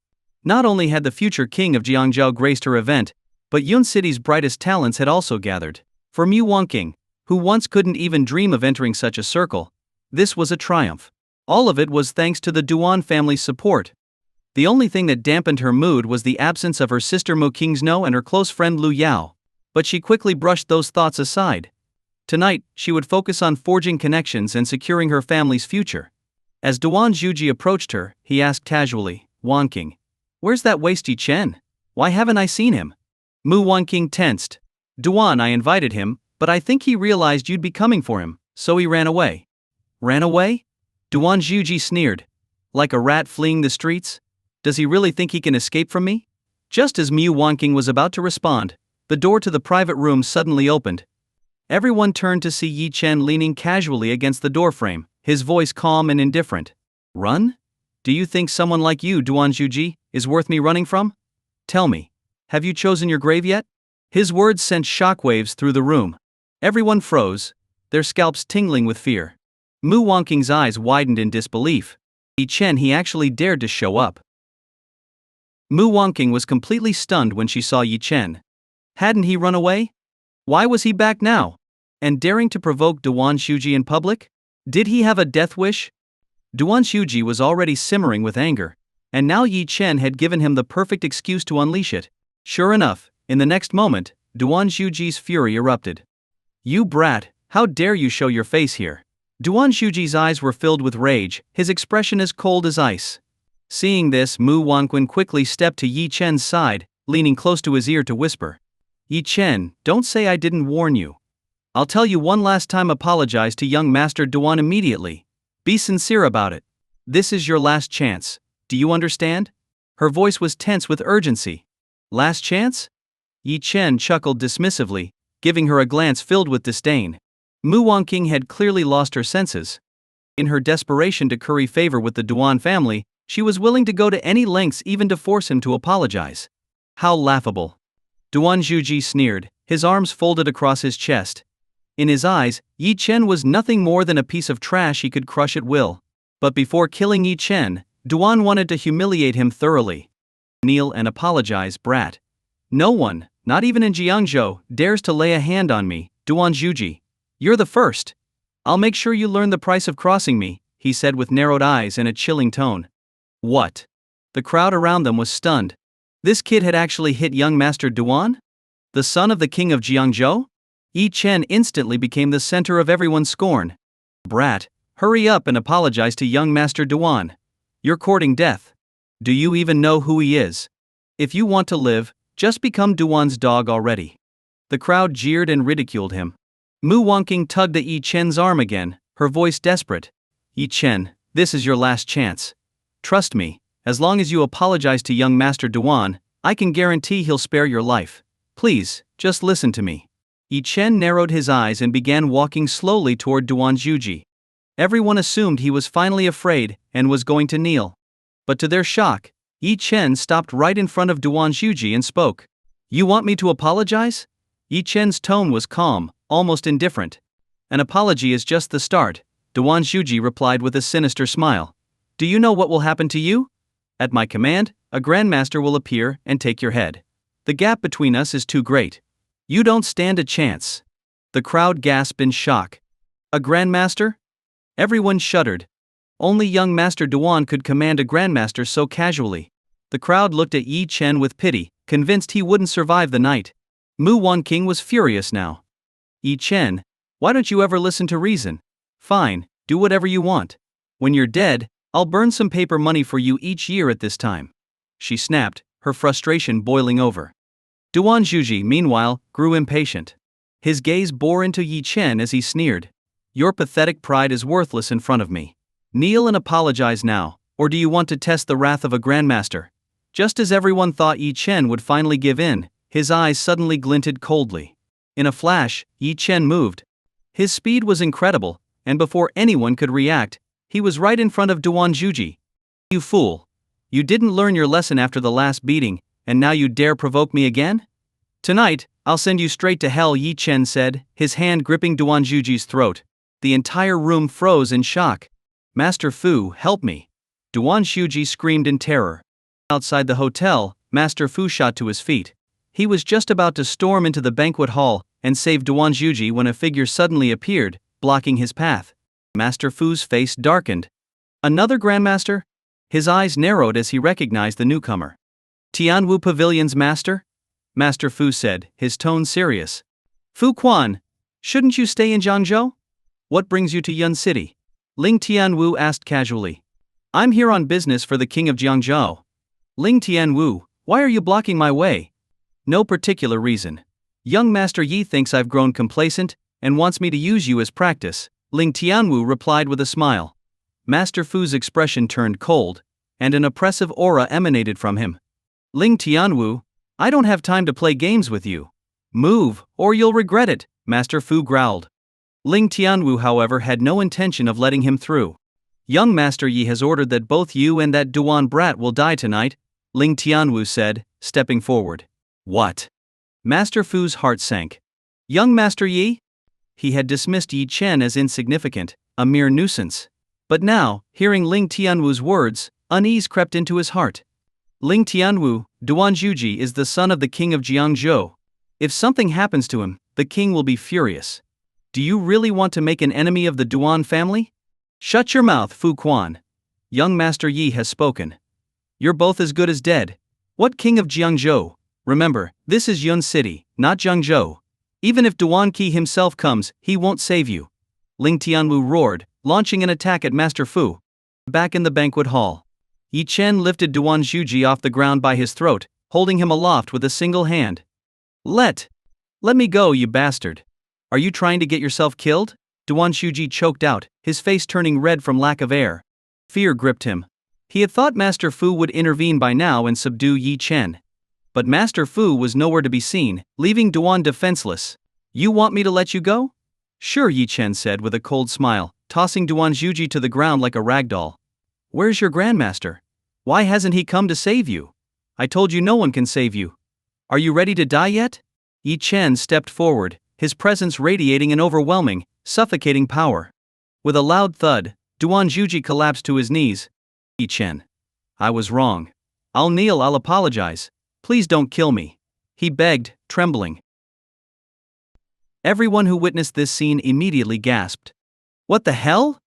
S1: Not only had the future king of Jiangzhou graced her event, but Yun City's brightest talents had also gathered. For Mu Wangqing, who once couldn't even dream of entering such a circle, this was a triumph. All of it was thanks to the Duan family's support. The only thing that dampened her mood was the absence of her sister Mu Qingzhou and her close friend Lu Yao. But she quickly brushed those thoughts aside. Tonight, she would focus on forging connections and securing her family's future. As Duan Zhuji approached her, he asked casually, Wangqing, where's that waste Yi Chen? Why haven't I seen him? Mu Wangqing tensed. Duan, I invited him, but I think he realized you'd be coming for him, so he ran away. Ran away? Duan Zhuji sneered. Like a rat fleeing the streets? Does he really think he can escape from me? Just as Mu Wangqing was about to respond, the door to the private room suddenly opened. Everyone turned to see Yi Chen leaning casually against the doorframe, his voice calm and indifferent. Run? Do you think someone like you, Duan Zhuji, is worth me running from? Tell me, have you chosen your grave yet? His words sent shockwaves through the room. Everyone froze, their scalps tingling with fear. Mu Wangqing's eyes widened in disbelief. Yi Chen, he actually dared to show up. Mu Wangqing was completely stunned when she saw Yi Chen. Hadn't he run away? Why was he back now? And daring to provoke Duan Zhuji in public? Did he have a death wish? Duan Zhuji was already simmering with anger, and now Yi Chen had given him the perfect excuse to unleash it. Sure enough, in the next moment, Duan Zhuji's fury erupted. You brat, how dare you show your face here? Duan Zhuji's eyes were filled with rage, his expression as cold as ice. Seeing this, Mu Wanquan quickly stepped to Yi Chen's side, leaning close to his ear to whisper. Yi Chen, don't say I didn't warn you. I'll tell you one last time, apologize to young Master Duan immediately. Be sincere about it. This is your last chance. Do you understand? Her voice was tense with urgency. Last chance? Yi Chen chuckled dismissively, giving her a glance filled with disdain. Mu Wanqing had clearly lost her senses. In her desperation to curry favor with the Duan family, she was willing to go to any lengths even to force him to apologize. How laughable. Duan Zhuji sneered, his arms folded across his chest. In his eyes, Yi Chen was nothing more than a piece of trash he could crush at will. But before killing Yi Chen, Duan wanted to humiliate him thoroughly. Kneel and apologize, brat. No one, not even in Jiangzhou, dares to lay a hand on me, Duan Zhuji. You're the first. I'll make sure you learn the price of crossing me, he said with narrowed eyes and a chilling tone. What? The crowd around them was stunned. This kid had actually hit young Master Duan? The son of the king of Jiangzhou? Yi Chen instantly became the center of everyone's scorn. Brat, hurry up and apologize to young Master Duan. You're courting death. Do you even know who he is? If you want to live, just become Duan's dog already. The crowd jeered and ridiculed him. Mu Wanqing tugged at Yi Chen's arm again, her voice desperate. Yi Chen, this is your last chance. Trust me, as long as you apologize to young Master Duan, I can guarantee he'll spare your life. Please, just listen to me. Yi Chen narrowed his eyes and began walking slowly toward Duan Zhuji. Everyone assumed he was finally afraid and was going to kneel. But to their shock, Yi Chen stopped right in front of Duan Zhuji and spoke. You want me to apologize? Yi Chen's tone was calm, almost indifferent. An apology is just the start, Duan Zhuji replied with a sinister smile. Do you know what will happen to you? At my command, a grandmaster will appear and take your head. The gap between us is too great. You don't stand a chance. The crowd gasped in shock. A grandmaster? Everyone shuddered. Only young Master Duan could command a grandmaster so casually. The crowd looked at Yi Chen with pity, convinced he wouldn't survive the night. Mu Wanqing was furious now. Yi Chen, why don't you ever listen to reason? Fine, do whatever you want. When you're dead, I'll burn some paper money for you each year at this time. She snapped, her frustration boiling over. Duan Zhuji, meanwhile, grew impatient. His gaze bore into Yi Chen as he sneered. Your pathetic pride is worthless in front of me. Kneel and apologize now, or do you want to test the wrath of a grandmaster? Just as everyone thought Yi Chen would finally give in, his eyes suddenly glinted coldly. In a flash, Yi Chen moved. His speed was incredible, and before anyone could react, he was right in front of Duan Zhuji. You fool! You didn't learn your lesson after the last beating, and now you dare provoke me again? Tonight, I'll send you straight to hell, Yi Chen said, his hand gripping Duan Zhuji's throat. The entire room froze in shock. Master Fu, help me! Duan Zhuji screamed in terror. Outside the hotel, Master Fu shot to his feet. He was just about to storm into the banquet hall and save Duan Zhuji when a figure suddenly appeared, blocking his path. Master Fu's face darkened. Another grandmaster? His eyes narrowed as he recognized the newcomer. Tianwu Pavilion's master? Master Fu said, his tone serious. Fu Quan, shouldn't you stay in Jiangzhou? What brings you to Yun City? Ling Tianwu asked casually. I'm here on business for the king of Jiangzhou. Ling Tianwu, why are you blocking my way? No particular reason. Young Master Yi thinks I've grown complacent and wants me to use you as practice, Ling Tianwu replied with a smile. Master Fu's expression turned cold, and an oppressive aura emanated from him. Ling Tianwu, I don't have time to play games with you. Move, or you'll regret it, Master Fu growled. Ling Tianwu, however, had no intention of letting him through. Young Master Yi has ordered that both you and that Duan brat will die tonight, Ling Tianwu said, stepping forward. What? Master Fu's heart sank. Young Master Yi? He had dismissed Yi Chen as insignificant, a mere nuisance. But now, hearing Ling Tianwu's words, unease crept into his heart. Ling Tianwu, Duan Zhuji is the son of the king of Jiangzhou. If something happens to him, the king will be furious. Do you really want to make an enemy of the Duan family? Shut your mouth, Fu Quan. Young Master Yi has spoken. You're both as good as dead. What king of Jiangzhou? Remember, this is Yun City, not Zhengzhou. Even if Duan Qi himself comes, he won't save you. Ling Tianwu roared, launching an attack at Master Fu. Back in the banquet hall, Yi Chen lifted Duan Zhuji off the ground by his throat, holding him aloft with a single hand. Let me go, you bastard. Are you trying to get yourself killed? Duan Zhuji choked out, his face turning red from lack of air. Fear gripped him. He had thought Master Fu would intervene by now and subdue Yi Chen. But Master Fu was nowhere to be seen, leaving Duan defenseless. You want me to let you go? Sure, Yi Chen said with a cold smile, tossing Duan Zhuji to the ground like a ragdoll. Where's your grandmaster? Why hasn't he come to save you? I told you no one can save you. Are you ready to die yet? Yi Chen stepped forward, his presence radiating an overwhelming, suffocating power. With a loud thud, Duan Zhuji collapsed to his knees. Yi Chen. I was wrong. I'll kneel, I'll apologize. Please don't kill me. He begged, trembling. Everyone who witnessed this scene immediately gasped. What the hell?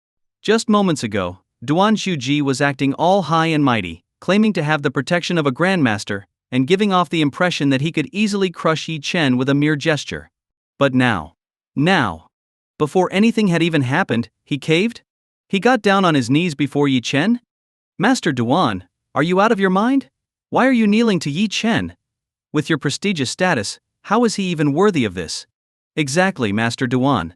S1: Just moments ago, Duan Zhuji was acting all high and mighty, claiming to have the protection of a grandmaster, and giving off the impression that he could easily crush Yi Chen with a mere gesture. But now, before anything had even happened, he caved? He got down on his knees before Yi Chen? Master Duan, are you out of your mind? Why are you kneeling to Yi Chen? With your prestigious status, how is he even worthy of this? Exactly, Master Duan.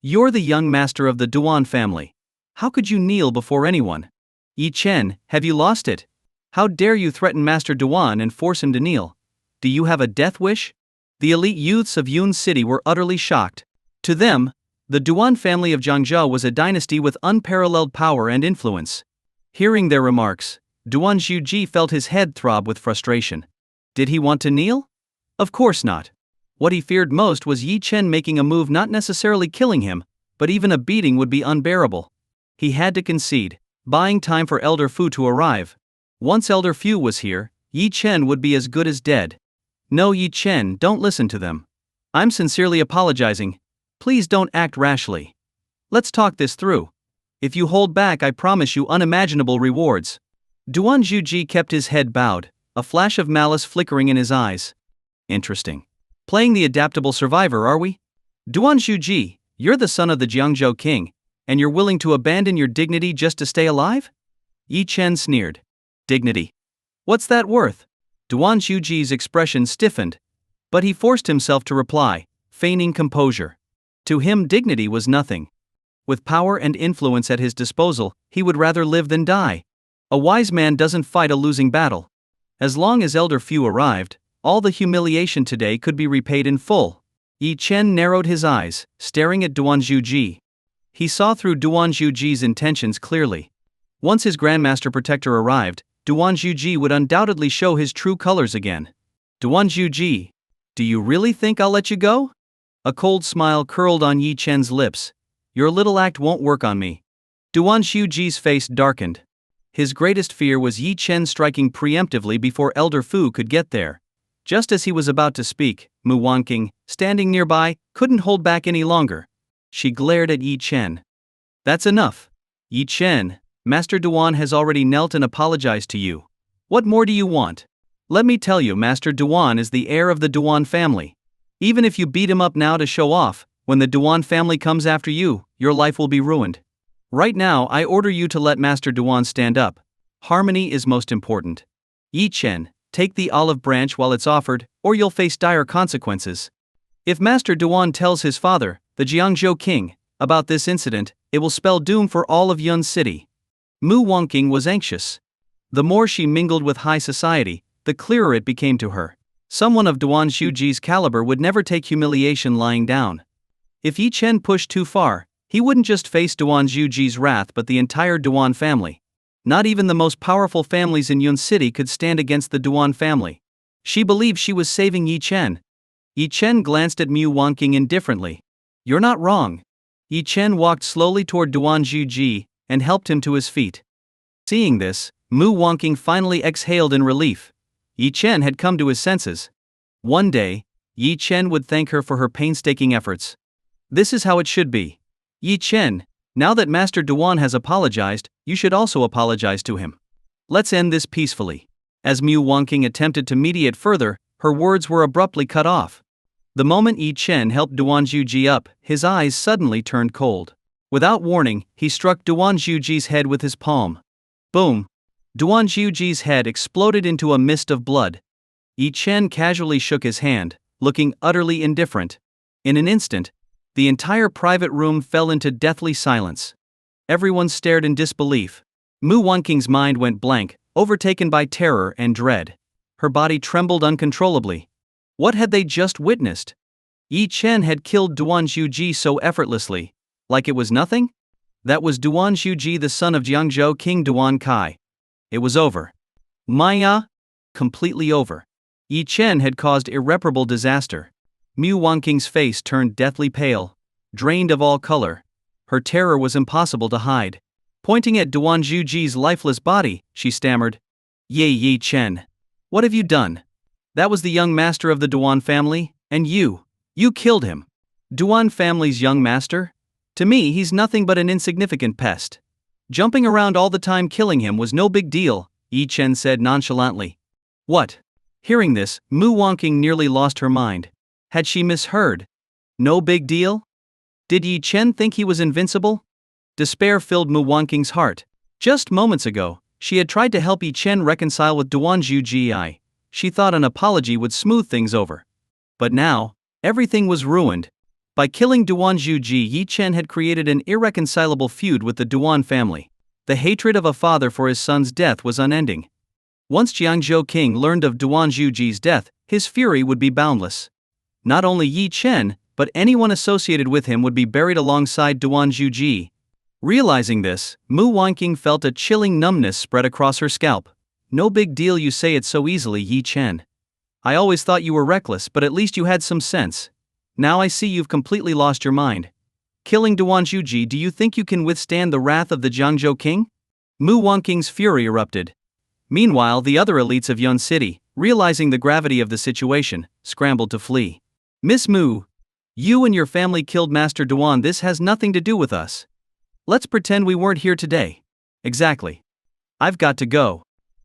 S1: You're the young master of the Duan family. How could you kneel before anyone? Yi Chen, have you lost it? How dare you threaten Master Duan and force him to kneel? Do you have a death wish? The elite youths of Yun City were utterly shocked. To them, the Duan family of Zhangzhou was a dynasty with unparalleled power and influence. Hearing their remarks, Duan Zhuji felt his head throb with frustration. Did he want to kneel? Of course not. What he feared most was Yi Chen making a move not necessarily killing him, but even a beating would be unbearable. He had to concede, buying time for Elder Fu to arrive. Once Elder Fu was here, Yi Chen would be as good as dead. No, Yi Chen, don't listen to them. I'm sincerely apologizing. Please don't act rashly. Let's talk this through. If you hold back, I promise you unimaginable rewards. Duan Zhuji kept his head bowed, a flash of malice flickering in his eyes. Interesting. Playing the adaptable survivor, are we? Duan Zhuji, you're the son of the Jiangzhou king, and you're willing to abandon your dignity just to stay alive? Yi Chen sneered. Dignity? What's that worth? Duan Zhuji's expression stiffened, but he forced himself to reply, feigning composure. To him, dignity was nothing. With power and influence at his disposal, he would rather live than die. A wise man doesn't fight a losing battle. As long as Elder Fu arrived, all the humiliation today could be repaid in full. Yi Chen narrowed his eyes, staring at Duan Zhuji. He saw through Duan Zhuji's intentions clearly. Once his Grandmaster Protector arrived, Duan Zhuji would undoubtedly show his true colors again. Duan Zhuji, do you really think I'll let you go? A cold smile curled on Yi Chen's lips. Your little act won't work on me. Duan Zhuji's face darkened. His greatest fear was Yi Chen striking preemptively before Elder Fu could get there. Just as he was about to speak, Mu Wanqing, standing nearby, couldn't hold back any longer. She glared at Yi Chen. That's enough. Yi Chen, Master Duan has already knelt and apologized to you. What more do you want? Let me tell you, Master Duan is the heir of the Duan family. Even if you beat him up now to show off, when the Duan family comes after you, your life will be ruined. Right now, I order you to let Master Duan stand up. Harmony is most important. Yi Chen, take the olive branch while it's offered, or you'll face dire consequences. If Master Duan tells his father, the Jiangzhou king, about this incident, it will spell doom for all of Yun City. Mu Wanqing was anxious. The more she mingled with high society, the clearer it became to her. Someone of Duan Zhuji's caliber would never take humiliation lying down. If Yi Chen pushed too far, he wouldn't just face Duan Zhuji's wrath but the entire Duan family. Not even the most powerful families in Yun City could stand against the Duan family. She believed she was saving Yi Chen. Yi Chen glanced at Mu Wanqing indifferently. You're not wrong. Yi Chen walked slowly toward Duan Zhuji and helped him to his feet. Seeing this, Mu Wanqing finally exhaled in relief. Yi Chen had come to his senses. One day, Yi Chen would thank her for her painstaking efforts. This is how it should be. Yi Chen, now that Master Duan has apologized, you should also apologize to him. Let's end this peacefully. As Mu Wanqing attempted to mediate further, Her words were abruptly cut off. The moment Yi Chen helped Duan Zhuji up, his eyes suddenly turned cold. Without warning, he struck Duan Zhuji's head with his palm. Boom! Duan Zhuji's head exploded into a mist of blood. Yi Chen casually shook his hand, looking utterly indifferent. In an instant, the entire private room fell into deathly silence. Everyone stared in disbelief. Mu Wanqing's mind went blank, overtaken by terror and dread. Her body trembled uncontrollably. What had they just witnessed? Yi Chen had killed Duan Zhuji so effortlessly, like it was nothing? That was Duan Zhuji, the son of Jiangzhou King Duan Kai. It was over. Maya? Completely over. Yi Chen had caused irreparable disaster. Mu Wanqing's face turned deathly pale, drained of all color. Her terror was impossible to hide. Pointing at Duan Zhuji's lifeless body, she stammered, Yi Chen. What have you done? That was the young master of the Duan family, and you killed him. Duan family's young master? To me, he's nothing but an insignificant pest. Jumping around all the time killing him was no big deal, Yi Chen said nonchalantly. What? Hearing this, Mu Wanqing nearly lost her mind. Had she misheard? No big deal? Did Yi Chen think he was invincible? Despair filled Mu Wanqing's heart. Just moments ago, she had tried to help Yi Chen reconcile with Duan Zhuji. She thought an apology would smooth things over. But now, everything was ruined. By killing Duan Zhuji, Yi Chen had created an irreconcilable feud with the Duan family. The hatred of a father for his son's death was unending. Once Jiangzhou King learned of Duan Zhuji's death, his fury would be boundless. Not only Yi Chen, but anyone associated with him would be buried alongside Duan Zhuji. Realizing this, Mu Wanqing felt a chilling numbness spread across her scalp. No big deal, you say it so easily, Yi Chen. I always thought you were reckless, but at least you had some sense. Now I see you've completely lost your mind. Killing Duan Zhuji, do you think you can withstand the wrath of the Jiangzhou King? Mu Wanqing's fury erupted. Meanwhile, the other elites of Yun City, realizing the gravity of the situation, scrambled to flee. Miss Mu, you and your family killed Master Duan. This has nothing to do with us. Let's pretend we weren't here today. Exactly. I've got to go.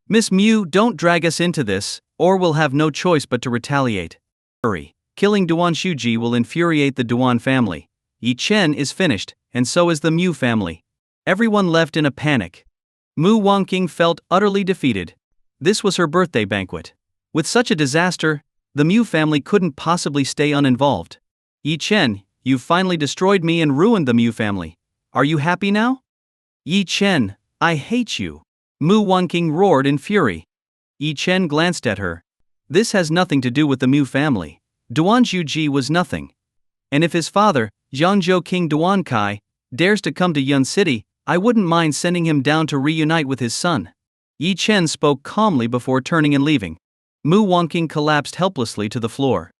S1: Miss Mu, don't drag us into this, or we'll have no choice but to retaliate. Hurry. Killing Duan Zhuji will infuriate the Duan family. Yi Chen is finished, and so is the Mu family. Everyone left in a panic. Mu Wanqing felt utterly defeated. This was her birthday banquet. With such a disaster, the Mu family couldn't possibly stay uninvolved. Yi Chen, you've finally destroyed me and ruined the Mu family. Are you happy now? Yi Chen, I hate you. Mu Wanqing roared in fury. Yi Chen glanced at her. This has nothing to do with the Mu family. Duan Zhuji was nothing. And if his father, Jiangzhou King Duan Kai, dares to come to Yun City, I wouldn't mind sending him down to reunite with his son. Yi Chen spoke calmly before turning and leaving. Mu Wanqing collapsed helplessly to the floor.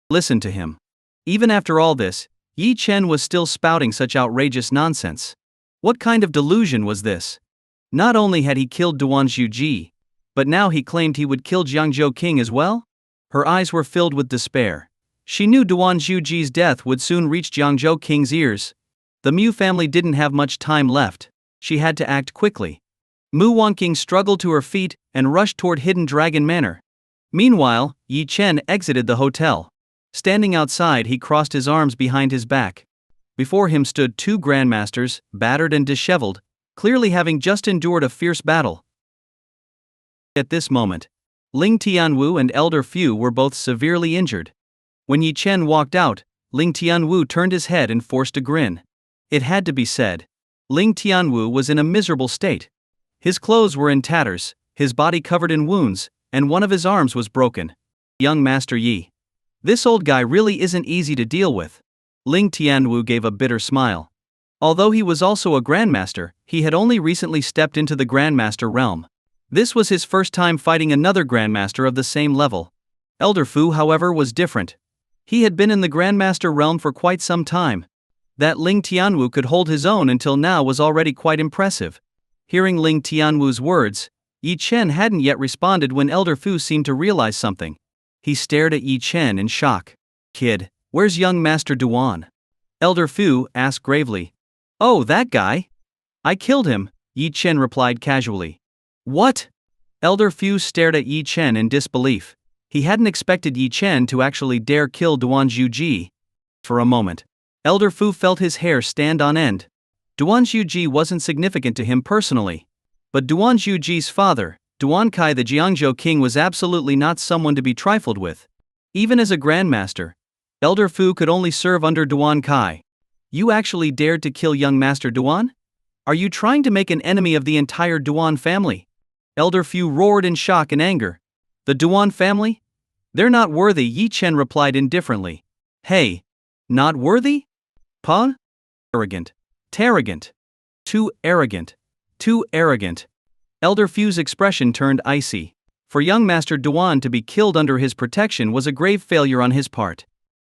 S1: Listen to him. Even after all this, Yi Chen was still spouting such outrageous nonsense. What kind of delusion was this? Not only had he killed Duan Zhuji, but now he claimed he would kill Jiangzhou King as well? Her eyes were filled with despair. She knew Duan Zhuji's death would soon reach Jiangzhou King's ears. The Mu family didn't have much time left. She had to act quickly. Mu Wanqing struggled to her feet and rushed toward Hidden Dragon Manor. Meanwhile, Yi Chen exited the hotel. Standing outside, he crossed his arms behind his back. Before him stood two grandmasters, battered and disheveled, clearly having just endured a fierce battle. At this moment, Ling Tianwu and Elder Fu were both severely injured. When Yi Chen walked out, Ling Tianwu turned his head and forced a grin. It had to be said. Ling Tianwu was in a miserable state. His clothes were in tatters, his body covered in wounds, and one of his arms was broken. Young Master Yi. This old guy really isn't easy to deal with. Ling Tianwu gave a bitter smile. Although he was also a grandmaster, he had only recently stepped into the grandmaster realm. This was his first time fighting another grandmaster of the same level. Elder Fu, however, was different. He had been in the grandmaster realm for quite some time. That Ling Tianwu could hold his own until now was already quite impressive. Hearing Ling Tianwu's words, Yi Chen hadn't yet responded when Elder Fu seemed to realize something. He stared at Yi Chen in shock. Kid, where's young Master Duan? Elder Fu asked gravely. Oh, that guy? I killed him, Yi Chen replied casually. What? Elder Fu stared at Yi Chen in disbelief. He hadn't expected Yi Chen to actually dare kill Duan Zhuji. For a moment, Elder Fu felt his hair stand on end. Duan Zhuji wasn't significant to him personally. But Duan Zhuji's father, Duan Kai the Jiangzhou king, was absolutely not someone to be trifled with. Even as a grandmaster, Elder Fu could only serve under Duan Kai. You actually dared to kill young Master Duan? Are you trying to make an enemy of the entire Duan family? Elder Fu roared in shock and anger. The Duan family? They're not worthy, Yi Chen replied indifferently. Hey, not worthy? Pa? Arrogant. Terrogant. Too arrogant. Too arrogant. Elder Fu's expression turned icy. For young Master Duan to be killed under his protection was a grave failure on his part.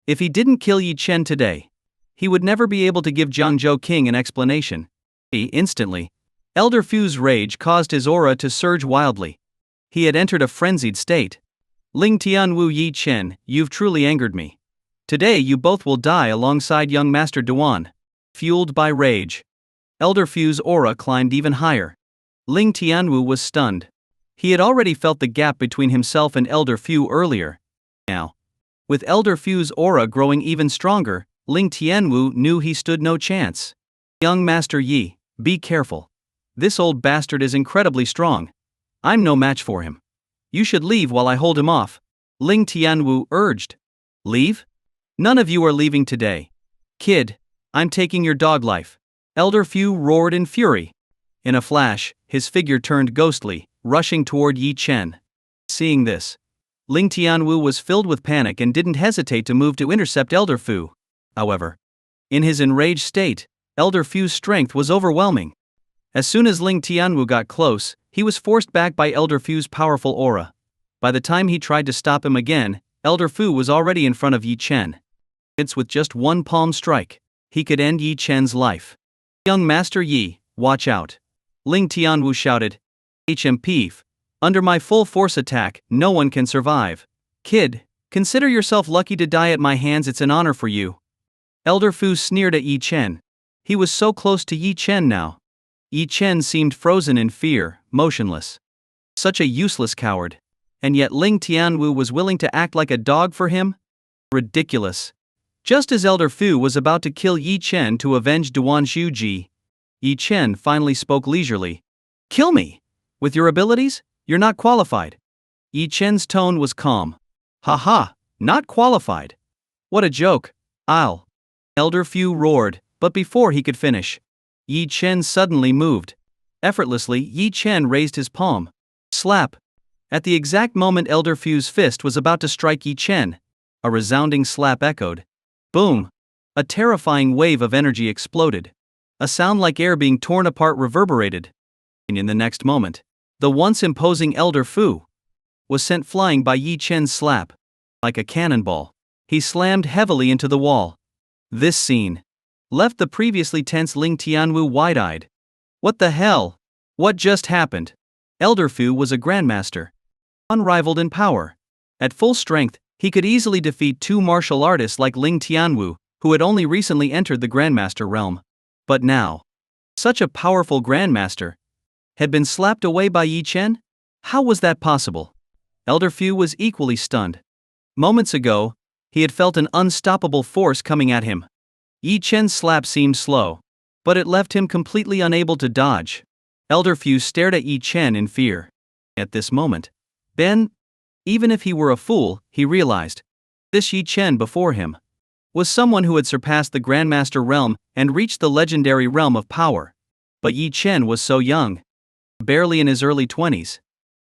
S1: If he didn't kill Yi Chen today, he would never be able to give Jiangzhou king an explanation. Instantly, Elder Fu's rage caused his aura to surge wildly. He had entered a frenzied state. Ling Tianwu, Yi Chen, you've truly angered me. Today you both will die alongside young Master Duan. Fueled by rage, Elder Fu's aura climbed even higher. Ling Tianwu was stunned. He had already felt the gap between himself and Elder Fu earlier. Now, with Elder Fu's aura growing even stronger, Ling Tianwu knew he stood no chance. Young Master Yi, be careful. This old bastard is incredibly strong. I'm no match for him. You should leave while I hold him off, Ling Tianwu urged. Leave? None of you are leaving today. Kid, I'm taking your dog life. Elder Fu roared in fury. In a flash, his figure turned ghostly, rushing toward Yi Chen. Seeing this, Ling Tianwu was filled with panic and didn't hesitate to move to intercept Elder Fu. However, in his enraged state, Elder Fu's strength was overwhelming. As soon as Ling Tianwu got close, he was forced back by Elder Fu's powerful aura. By the time he tried to stop him again, Elder Fu was already in front of Yi Chen. It's with just one palm strike, he could end Yi Chen's life. Young Master Yi, watch out. Ling Tianwu shouted. HMP, under my full force attack, no one can survive. Kid, consider yourself lucky to die at my hands, it's an honor for you. Elder Fu sneered at Yi Chen. He was so close to Yi Chen now. Yi Chen seemed frozen in fear, motionless. Such a useless coward. And yet Ling Tianwu was willing to act like a dog for him? Ridiculous. Just as Elder Fu was about to kill Yi Chen to avenge Duan Zhuji, Yi Chen finally spoke leisurely. Kill me! With your abilities, you're not qualified. Yi Chen's tone was calm. Ha, not qualified. What a joke. I'll. Elder Fu roared, but before he could finish, Yi Chen suddenly moved. Effortlessly, Yi Chen raised his palm. Slap. At the exact moment Elder Fu's fist was about to strike Yi Chen, a resounding slap echoed. Boom! A terrifying wave of energy exploded. A sound like air being torn apart reverberated. And in the next moment, the once imposing Elder Fu was sent flying by Yi Chen's slap. Like a cannonball, he slammed heavily into the wall. This scene left the previously tense Ling Tianwu wide-eyed. What the hell? What just happened? Elder Fu was a grandmaster, unrivaled in power. At full strength, he could easily defeat two martial artists like Ling Tianwu, who had only recently entered the grandmaster realm. But now, such a powerful grandmaster had been slapped away by Yi Chen? How was that possible? Elder Fu was equally stunned. Moments ago, he had felt an unstoppable force coming at him. Yi Chen's slap seemed slow, but it left him completely unable to dodge. Elder Fu stared at Yi Chen in fear. At this moment, then, even if he were a fool, he realized this Yi Chen before him was someone who had surpassed the Grandmaster realm and reached the legendary realm of power. But Yi Chen was so young, barely in his early 20s.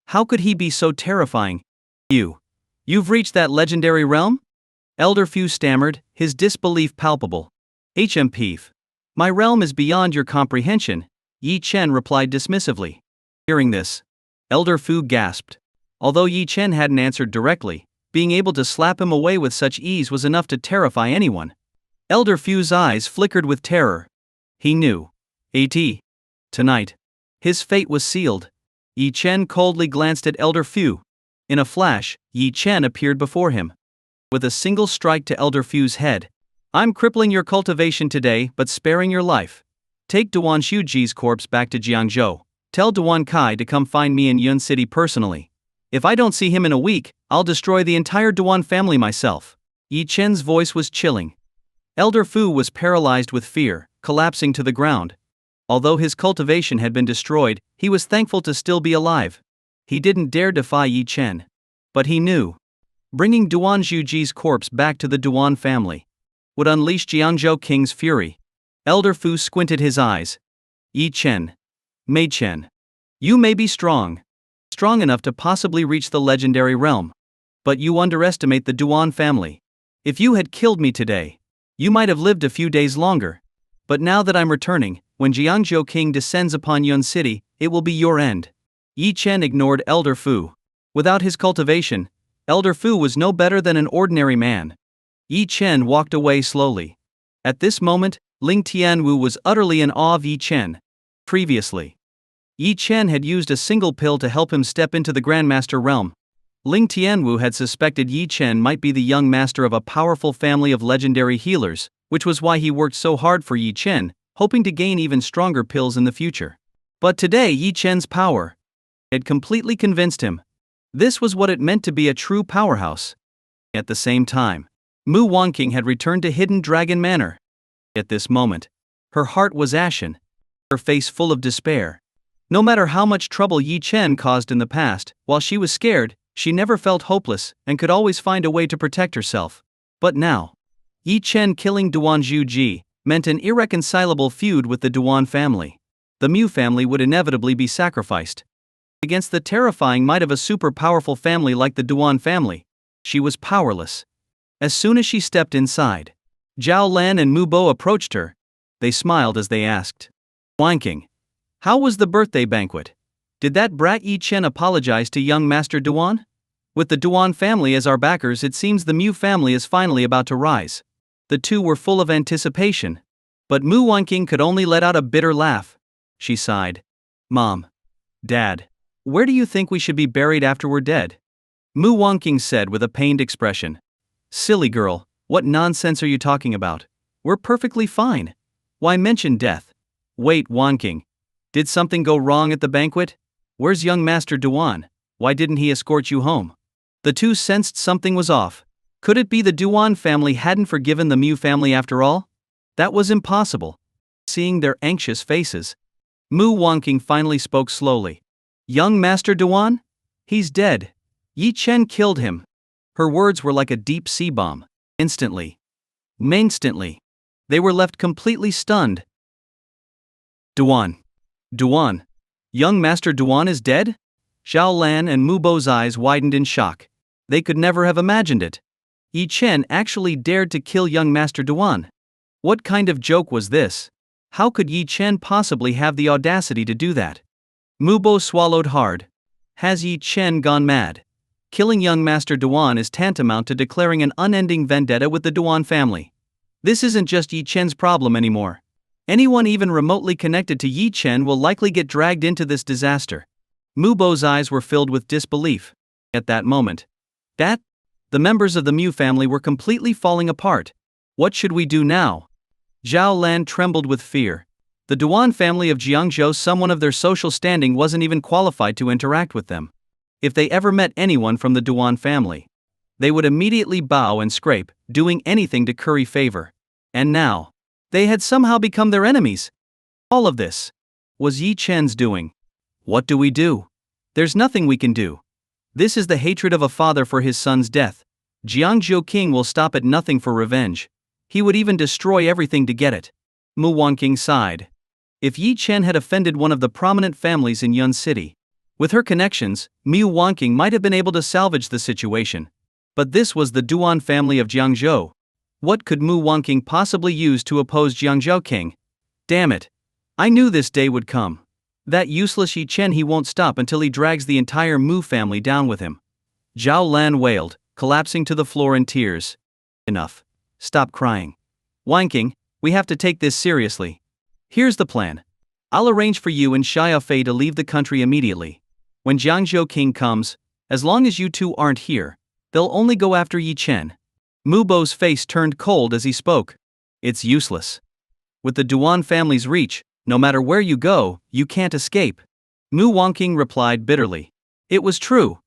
S1: How could he be so terrifying? You've reached that legendary realm? Elder Fu stammered, his disbelief palpable. HMP, my realm is beyond your comprehension, Yi Chen replied dismissively. Hearing this, Elder Fu gasped. Although Yi Chen hadn't answered directly, being able to slap him away with such ease was enough to terrify anyone. Elder Fu's eyes flickered with terror. He knew. Tonight, his fate was sealed. Yi Chen coldly glanced at Elder Fu. In a flash, Yi Chen appeared before him. With a single strike to Elder Fu's head. I'm crippling your cultivation today, but sparing your life. Take Duan Zhuji's corpse back to Jiangzhou. Tell Duan Kai to come find me in Yun City personally. If I don't see him in a week, I'll destroy the entire Duan family myself. Yi Chen's voice was chilling. Elder Fu was paralyzed with fear, collapsing to the ground. Although his cultivation had been destroyed, he was thankful to still be alive. He didn't dare defy Yi Chen. But he knew. Bringing Duan Zhuji's corpse back to the Duan family would unleash Jiangzhou King's fury. Elder Fu squinted his eyes. Yi Chen. Mei Chen. You may be strong. Strong enough to possibly reach the legendary realm. But you underestimate the Duan family. If you had killed me today, you might have lived a few days longer. But now that I'm returning, when Jiangzhou King descends upon Yun City, it will be your end. Yi Chen ignored Elder Fu. Without his cultivation, Elder Fu was no better than an ordinary man. Yi Chen walked away slowly. At this moment, Ling Tianwu was utterly in awe of Yi Chen. Previously, Yi Chen had used a single pill to help him step into the Grandmaster realm. Ling Tianwu had suspected Yi Chen might be the young master of a powerful family of legendary healers, which was why he worked so hard for Yi Chen, hoping to gain even stronger pills in the future. But today Yi Chen's power had completely convinced him. This was what it meant to be a true powerhouse. At the same time, Mu Wanqing had returned to Hidden Dragon Manor. At this moment, her heart was ashen, her face full of despair. No matter how much trouble Yi Chen caused in the past, while she was scared, she never felt hopeless and could always find a way to protect herself. But now, Yi Chen killing Duan Zhuji meant an irreconcilable feud with the Duan family. The Mu family would inevitably be sacrificed. Against the terrifying might of a super powerful family like the Duan family, she was powerless. As soon as she stepped inside, Zhao Lan and Mu Bo approached her. They smiled as they asked, "Wanking, how was the birthday banquet? Did that brat Yi Chen apologize to young Master Duan? With the Duan family as our backers, it seems the Mu family is finally about to rise." The two were full of anticipation. But Mu Wanqing could only let out a bitter laugh. She sighed. "Mom. Dad. Where do you think we should be buried after we're dead?" Mu Wanqing said with a pained expression. "Silly girl, what nonsense are you talking about? We're perfectly fine. Why mention death?" "Wait, Wanqing. Did something go wrong at the banquet? Where's young Master Duan? Why didn't he escort you home?" The two sensed something was off. Could it be the Duan family hadn't forgiven the Mu family after all? That was impossible. Seeing their anxious faces, Mu Wanqing finally spoke slowly. "Young Master Duan? He's dead. Yi Chen killed him." Her words were like a deep sea bomb. Instantly, they were left completely stunned. Duan. Duan. Young Master Duan is dead? Zhao Lan and Mu Bo's eyes widened in shock. They could never have imagined it. Yi Chen actually dared to kill young Master Duan. What kind of joke was this? How could Yi Chen possibly have the audacity to do that? Mu Bo swallowed hard. Has Yi Chen gone mad? Killing young Master Duan is tantamount to declaring an unending vendetta with the Duan family. This isn't just Yi Chen's problem anymore. Anyone even remotely connected to Yi Chen will likely get dragged into this disaster. Mu Bo's eyes were filled with disbelief. At that moment, the members of the Mu family were completely falling apart. What should we do now? Zhao Lan trembled with fear. The Duan family of Jiangzhou, someone of their social standing, wasn't even qualified to interact with them. If they ever met anyone from the Duan family, they would immediately bow and scrape, doing anything to curry favor. And now, they had somehow become their enemies. All of this was Yi Chen's doing. What do we do? There's nothing we can do. This is the hatred of a father for his son's death. Jiangzhou King will stop at nothing for revenge. He would even destroy everything to get it. Mu Wanqing sighed. If Yi Chen had offended one of the prominent families in Yun City, with her connections, Mu Wanqing might have been able to salvage the situation. But this was the Duan family of Jiangzhou. What could Mu Wanqing possibly use to oppose Jiangzhou King? Damn it. I knew this day would come. That useless Yi Chen, he won't stop until he drags the entire Mu family down with him. Zhao Lan wailed, collapsing to the floor in tears. Enough. Stop crying. Wanqing, we have to take this seriously. Here's the plan. I'll arrange for you and Xiaofei to leave the country immediately. When Jiangzhou King comes, as long as you two aren't here, they'll only go after Yi Chen. Mu Bo's face turned cold as he spoke. It's useless. With the Duan family's reach, no matter where you go, you can't escape. Mu Wanqing replied bitterly. It was true.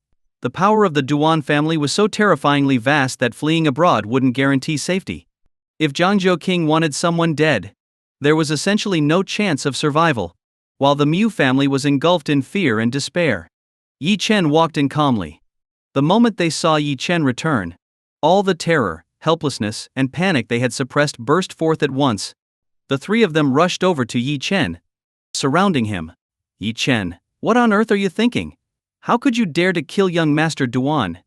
S1: The power of the Duan family was so terrifyingly vast that fleeing abroad wouldn't guarantee safety. If Jiangzhou King wanted someone dead, there was essentially no chance of survival, while the Mu family was engulfed in fear and despair. Yi Chen walked in calmly. The moment they saw Yi Chen return, all the terror, helplessness, and panic they had suppressed burst forth at once. The three of them rushed over to Yi Chen, surrounding him. Yi Chen, what on earth are you thinking? How could you dare to kill young Master Duan?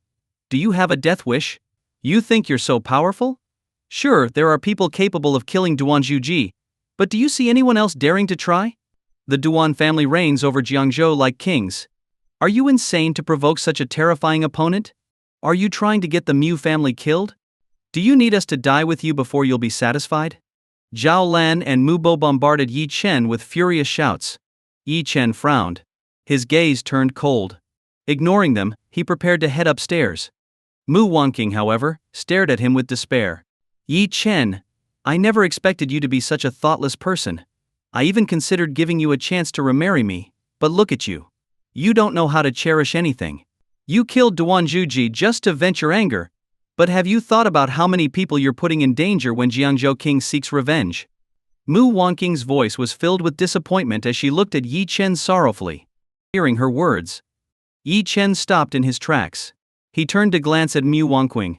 S1: Do you have a death wish? You think you're so powerful? Sure, there are people capable of killing Duan Zhuji, but do you see anyone else daring to try? The Duan family reigns over Jiangzhou like kings. Are you insane to provoke such a terrifying opponent? Are you trying to get the Mu family killed? Do you need us to die with you before you'll be satisfied? Zhao Lan and Mu Bo bombarded Yi Chen with furious shouts. Yi Chen frowned. His gaze turned cold. Ignoring them, he prepared to head upstairs. Mu Wanqing, however, stared at him with despair. Yi Chen, I never expected you to be such a thoughtless person. I even considered giving you a chance to remarry me, but look at you. You don't know how to cherish anything. You killed Duan Zhuji just to vent your anger, but have you thought about how many people you're putting in danger when Jiangzhou King seeks revenge? Mu Wanqing's voice was filled with disappointment as she looked at Yi Chen sorrowfully. Hearing her words, Yi Chen stopped in his tracks. He turned to glance at Mu Wanqing.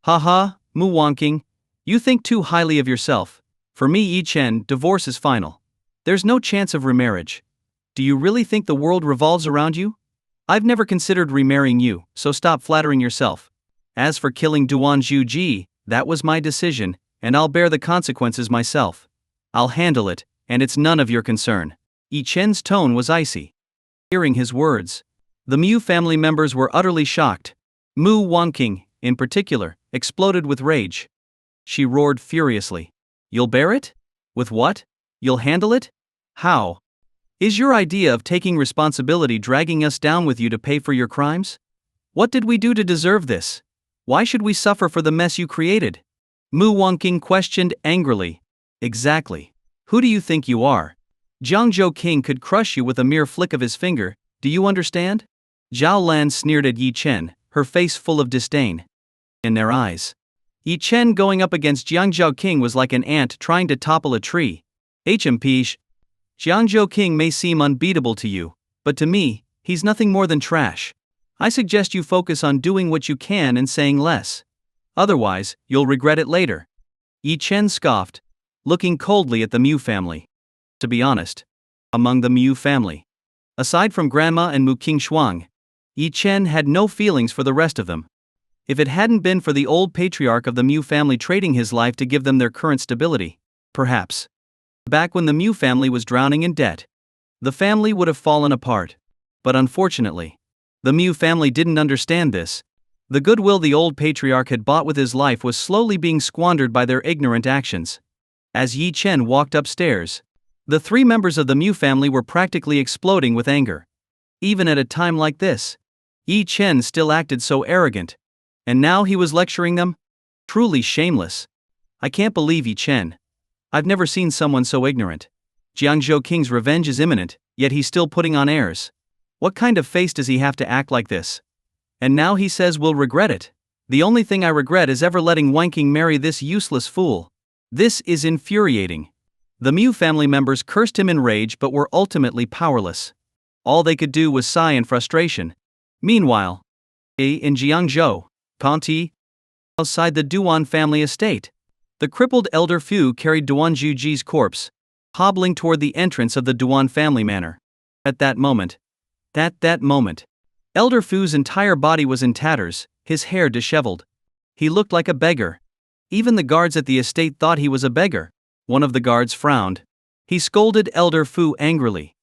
S1: Haha, Mu Wanqing, you think too highly of yourself. For me, Yi Chen, divorce is final. There's no chance of remarriage. Do you really think the world revolves around you? I've never considered remarrying you, so stop flattering yourself. As for killing Duan Zhuji, that was my decision, and I'll bear the consequences myself. I'll handle it, and it's none of your concern. Yi Chen's tone was icy. Hearing his words, the Mu family members were utterly shocked. Mu Wanqing, in particular, exploded with rage. She roared furiously. You'll bear it? With what? You'll handle it? How? Is your idea of taking responsibility dragging us down with you to pay for your crimes? What did we do to deserve this? Why should we suffer for the mess you created? Mu Wanqing questioned angrily. Exactly. Who do you think you are? Jiangzhou King could crush you with a mere flick of his finger, do you understand? Zhao Lan sneered at Yi Chen, her face full of disdain. In their eyes, Yi Chen going up against Jiangzhou King was like an ant trying to topple a tree. HMP, Jiangzhou King may seem unbeatable to you, but to me, he's nothing more than trash. I suggest you focus on doing what you can and saying less. Otherwise, you'll regret it later. Yi Chen scoffed, looking coldly at the Mu family. To be honest, among the Mu family, aside from Grandma and Mu Qingshuang, Yi Chen had no feelings for the rest of them. If it hadn't been for the old patriarch of the Mu family trading his life to give them their current stability, perhaps, back when the Mu family was drowning in debt, the family would have fallen apart. But unfortunately, the Mu family didn't understand this. The goodwill the old patriarch had bought with his life was slowly being squandered by their ignorant actions. As Yi Chen walked upstairs, the three members of the Mu family were practically exploding with anger. Even at a time like this, Yi Chen still acted so arrogant. And now he was lecturing them? Truly shameless. I can't believe Yi Chen. I've never seen someone so ignorant. Jiangzhou King's revenge is imminent, yet he's still putting on airs. What kind of face does he have to act like this? And now he says we'll regret it. The only thing I regret is ever letting Wanqing marry this useless fool. This is infuriating. The Mu family members cursed him in rage but were ultimately powerless. All they could do was sigh in frustration. Meanwhile, in Jiangzhou, Conti, outside the Duan family estate, the crippled elder Fu carried Duan Zhuji's corpse, hobbling toward the entrance of the Duan family manor. At that moment, Elder Fu's entire body was in tatters, his hair disheveled. He looked like a beggar. Even the guards at the estate thought he was a beggar. One of the guards frowned. He scolded Elder Fu angrily.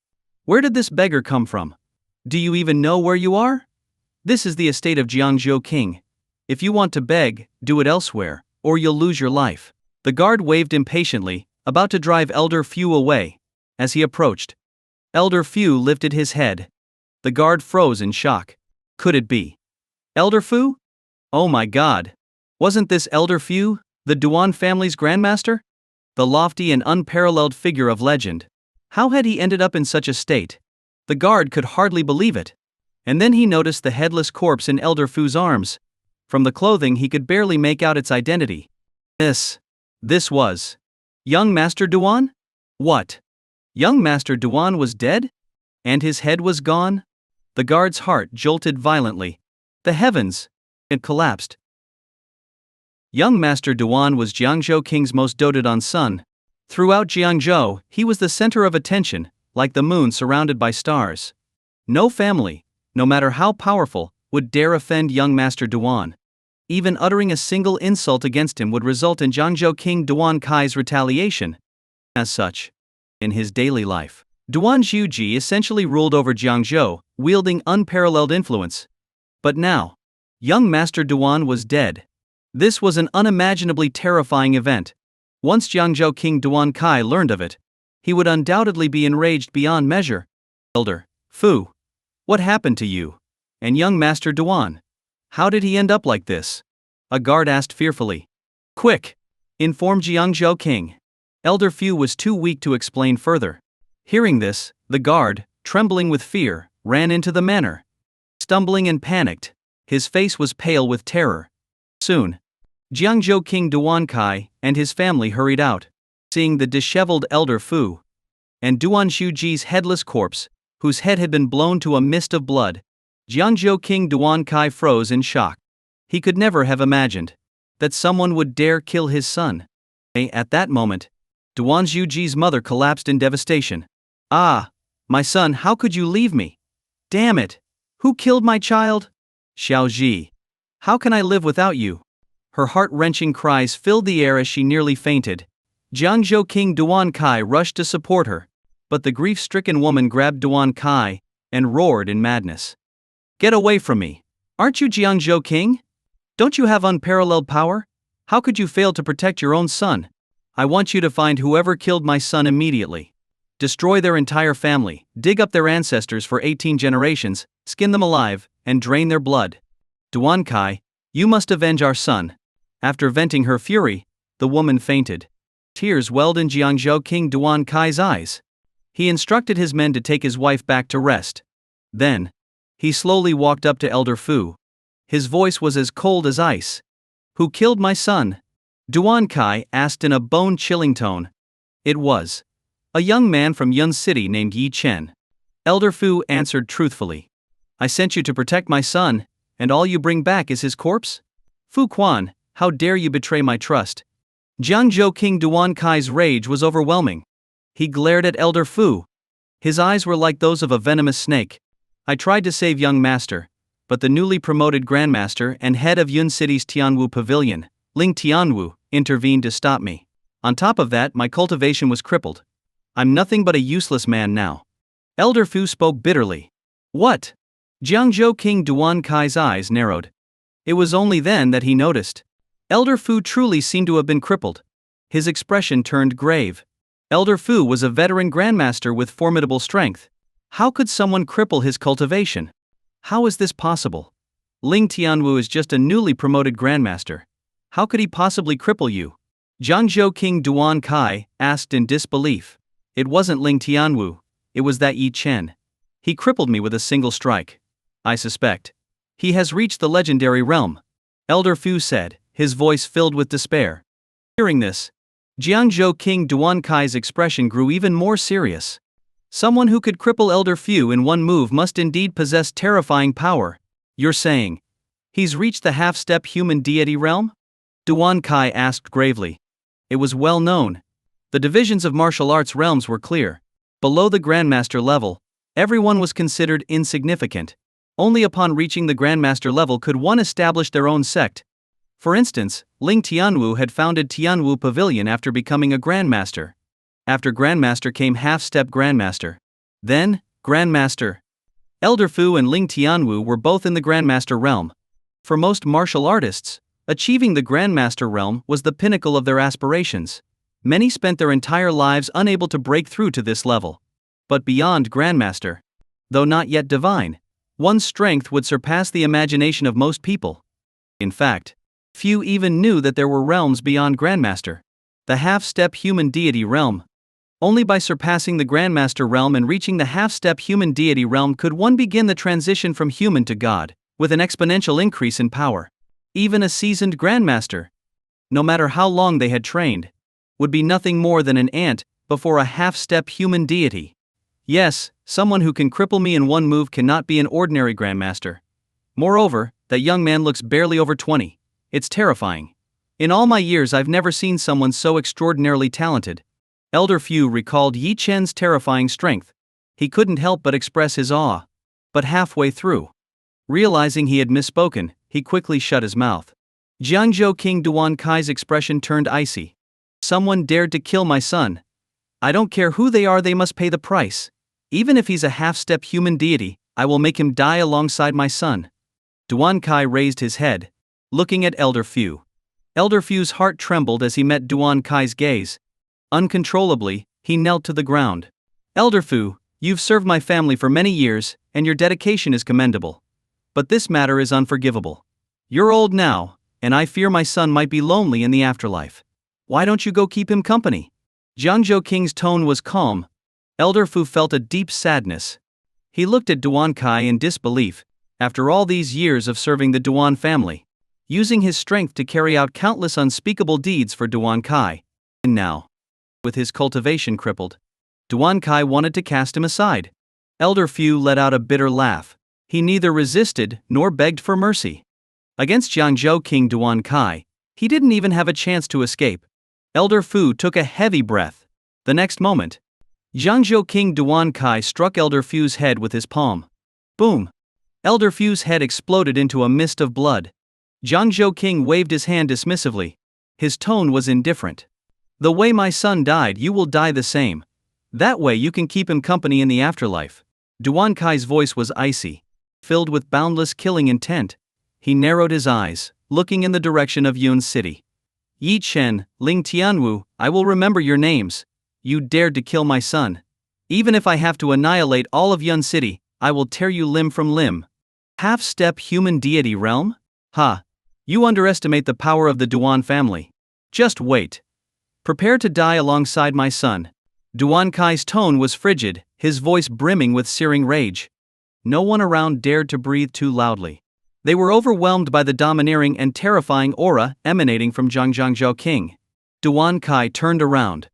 S1: Where did this beggar come from? Do you even know where you are? This is the estate of Jiangzhou King. If you want to beg, do it elsewhere, or you'll lose your life. The guard waved impatiently, about to drive Elder Fu away. As he approached, Elder Fu lifted his head. The guard froze in shock. Could it be Elder Fu? Oh my God. Wasn't this Elder Fu, the Duan family's grandmaster? The lofty and unparalleled figure of legend. How had he ended up in such a state? The guard could hardly believe it. And then he noticed the headless corpse in Elder Fu's arms. From the clothing he could barely make out its identity. This was young Master Duan? What? Young Master Duan was dead? And his head was gone? The guard's heart jolted violently. The heavens! It collapsed. Young Master Duan was Jiangzhou King's most doted-on son. Throughout Jiangzhou, he was the center of attention, like the moon surrounded by stars. No family, no matter how powerful, would dare offend young Master Duan. Even uttering a single insult against him would result in Jiangzhou King Duan Kai's retaliation. As such, in his daily life, Duan Zhuji essentially ruled over Jiangzhou, wielding unparalleled influence. But now, young Master Duan was dead. This was an unimaginably terrifying event. Once Jiangzhou King Duan Kai learned of it, he would undoubtedly be enraged beyond measure. Elder Fu, what happened to you? And young Master Duan? How did he end up like this? A guard asked fearfully. Quick! Informed Jiangzhou King. Elder Fu was too weak to explain further. Hearing this, the guard, trembling with fear, ran into the manor. Stumbling and panicked, his face was pale with terror. Soon, Jiangzhou King Duan Kai and his family hurried out, seeing the disheveled Elder Fu and Duan Zhuji's headless corpse, whose head had been blown to a mist of blood. Jiangzhou King Duan Kai froze in shock. He could never have imagined that someone would dare kill his son. At that moment, Duan Zhuji's mother collapsed in devastation. Ah, my son, how could you leave me? Damn it! Who killed my child? Xiaoji, how can I live without you? Her heart-wrenching cries filled the air as she nearly fainted. Jiangzhou King Duan Kai rushed to support her, but the grief-stricken woman grabbed Duan Kai and roared in madness. Get away from me! Aren't you Jiangzhou King? Don't you have unparalleled power? How could you fail to protect your own son? I want you to find whoever killed my son immediately. Destroy their entire family, dig up their ancestors for 18 generations, skin them alive, and drain their blood. Duan Kai, you must avenge our son. After venting her fury, the woman fainted. Tears welled in Jiangzhou King Duan Kai's eyes. He instructed his men to take his wife back to rest. Then, he slowly walked up to Elder Fu. His voice was as cold as ice. Who killed my son? Duan Kai asked in a bone-chilling tone. It was a young man from Yun City named Yi Chen. Elder Fu answered truthfully. I sent you to protect my son, and all you bring back is his corpse? Fu Quan, how dare you betray my trust? Jiangzhou King Duan Kai's rage was overwhelming. He glared at Elder Fu. His eyes were like those of a venomous snake. I tried to save young master, but the newly promoted grandmaster and head of Yun City's Tianwu Pavilion, Ling Tianwu, intervened to stop me. On top of that, my cultivation was crippled. I'm nothing but a useless man now. Elder Fu spoke bitterly. What? Jiangzhou King Duan Kai's eyes narrowed. It was only then that he noticed. Elder Fu truly seemed to have been crippled. His expression turned grave. Elder Fu was a veteran grandmaster with formidable strength. How could someone cripple his cultivation? How is this possible? Ling Tianwu is just a newly promoted grandmaster. How could he possibly cripple you? Jiangzhou King Duan Kai asked in disbelief. It wasn't Ling Tianwu, it was that Yi Chen. He crippled me with a single strike. I suspect he has reached the legendary realm, Elder Fu said, his voice filled with despair. Hearing this, Jiangzhou King Duan Kai's expression grew even more serious. Someone who could cripple Elder Fu in one move must indeed possess terrifying power. You're saying he's reached the half-step human deity realm? Duan Kai asked gravely. It was well known. The divisions of martial arts realms were clear. Below the grandmaster level, everyone was considered insignificant. Only upon reaching the grandmaster level could one establish their own sect. For instance, Ling Tianwu had founded Tianwu Pavilion after becoming a grandmaster. After grandmaster came half-step grandmaster. Then, grandmaster. Elder Fu and Ling Tianwu were both in the grandmaster realm. For most martial artists, achieving the grandmaster realm was the pinnacle of their aspirations. Many spent their entire lives unable to break through to this level. But beyond grandmaster, though not yet divine, one's strength would surpass the imagination of most people. In fact, few even knew that there were realms beyond grandmaster. The half-step human deity realm. Only by surpassing the Grandmaster realm and reaching the half-step human deity realm could one begin the transition from human to god, with an exponential increase in power. Even a seasoned Grandmaster, no matter how long they had trained, would be nothing more than an ant before a half-step human deity. Yes, someone who can cripple me in one move cannot be an ordinary Grandmaster. Moreover, that young man looks barely over 20. It's terrifying. In all my years I've never seen someone so extraordinarily talented. Elder Fu recalled Yi Chen's terrifying strength. He couldn't help but express his awe. But halfway through, realizing he had misspoken, he quickly shut his mouth. Jiangzhou King Duan Kai's expression turned icy. Someone dared to kill my son. I don't care who they are, they must pay the price. Even if he's a half-step human deity, I will make him die alongside my son. Duan Kai raised his head, looking at Elder Fu. Elder Fu's heart trembled as he met Duan Kai's gaze. Uncontrollably, he knelt to the ground. Elder Fu, you've served my family for many years, and your dedication is commendable. But this matter is unforgivable. You're old now, and I fear my son might be lonely in the afterlife. Why don't you go keep him company? Jiangzhou King's tone was calm. Elder Fu felt a deep sadness. He looked at Duan Kai in disbelief. After all these years of serving the Duan family, using his strength to carry out countless unspeakable deeds for Duan Kai, and now, with his cultivation crippled, Duan Kai wanted to cast him aside. Elder Fu let out a bitter laugh. He neither resisted nor begged for mercy. Against Jiangzhou King Duan Kai, he didn't even have a chance to escape. Elder Fu took a heavy breath. The next moment, Jiangzhou King Duan Kai struck Elder Fu's head with his palm. Boom! Elder Fu's head exploded into a mist of blood. Jiangzhou King waved his hand dismissively. His tone was indifferent. The way my son died, you will die the same. That way you can keep him company in the afterlife. Duan Kai's voice was icy, filled with boundless killing intent. He narrowed his eyes, looking in the direction of Yun City. Yi Chen, Ling Tianwu, I will remember your names. You dared to kill my son. Even if I have to annihilate all of Yun City, I will tear you limb from limb. Half-step human deity realm? Ha! You underestimate the power of the Duan family. Just wait. Prepare to die alongside my son. Duan Kai's tone was frigid, his voice brimming with searing rage. No one around dared to breathe too loudly. They were overwhelmed by the domineering and terrifying aura emanating from Jiangzhou King. Duan Kai turned around.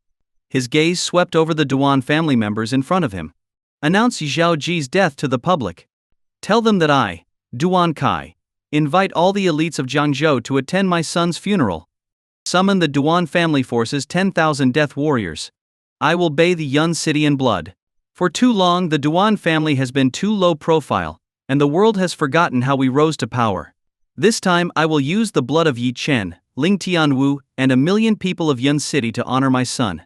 S1: His gaze swept over the Duan family members in front of him. Announce Zhao Ji's death to the public. Tell them that I, Duan Kai, invite all the elites of Jiangzhou to attend my son's funeral. Summon the Duan family force's 10,000 death warriors. I will bathe Yun City in blood. For too long the Duan family has been too low profile, and the world has forgotten how we rose to power. This time I will use the blood of Yi Chen, Ling Tianwu, and 1 million people of Yun City to honor my son.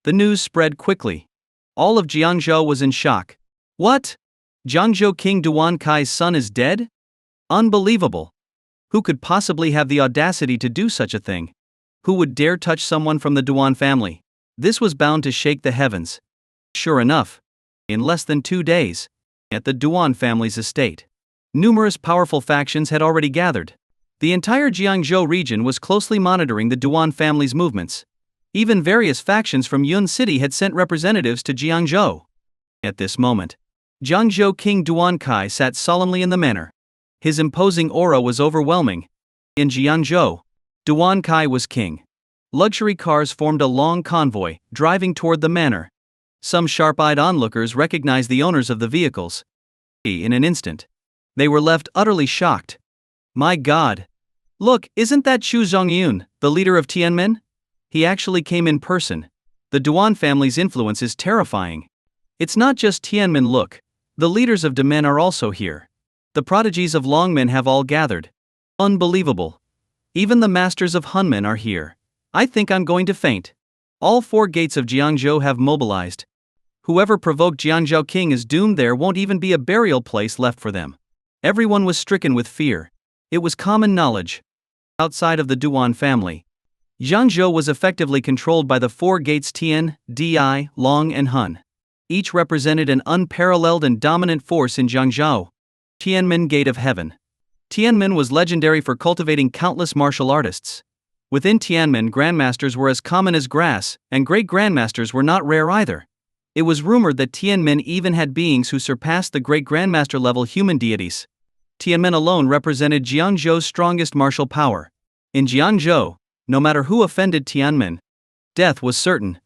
S1: The news spread quickly. All of Jiangzhou was in shock. What? Jiangzhou King Duan Kai's son is dead? Unbelievable. Who could possibly have the audacity to do such a thing? Who would dare touch someone from the Duan family? This was bound to shake the heavens. Sure enough, in less than 2 days, at the Duan family's estate, numerous powerful factions had already gathered. The entire Jiangzhou region was closely monitoring the Duan family's movements. Even various factions from Yun City had sent representatives to Jiangzhou. At this moment, Jiangzhou King Duan Kai sat solemnly in the manor. His imposing aura was overwhelming. In Jiangzhou, Duan Kai was king. Luxury cars formed a long convoy, driving toward the manor. Some sharp-eyed onlookers recognized the owners of the vehicles. In an instant, they were left utterly shocked. My God! Look, isn't that Chu Zongyun, the leader of Tianmen? He actually came in person. The Duan family's influence is terrifying. It's not just Tianmen, look. The leaders of Demen are also here. The prodigies of Longmen have all gathered. Unbelievable. Even the masters of Hunmen are here. I think I'm going to faint. All 4 gates of Jiangzhou have mobilized. Whoever provoked Jiangzhou King is doomed. There won't even be a burial place left for them. Everyone was stricken with fear. It was common knowledge. Outside of the Duan family, Jiangzhou was effectively controlled by the 4 gates Tian, Di, Long and Hun. Each represented an unparalleled and dominant force in Jiangzhou. Tianmen Gate of Heaven. Tianmen was legendary for cultivating countless martial artists. Within Tianmen, grandmasters were as common as grass, and great grandmasters were not rare either. It was rumored that Tianmen even had beings who surpassed the great grandmaster level human deities. Tianmen alone represented Jiangzhou's strongest martial power. In Jiangzhou, no matter who offended Tianmen, death was certain.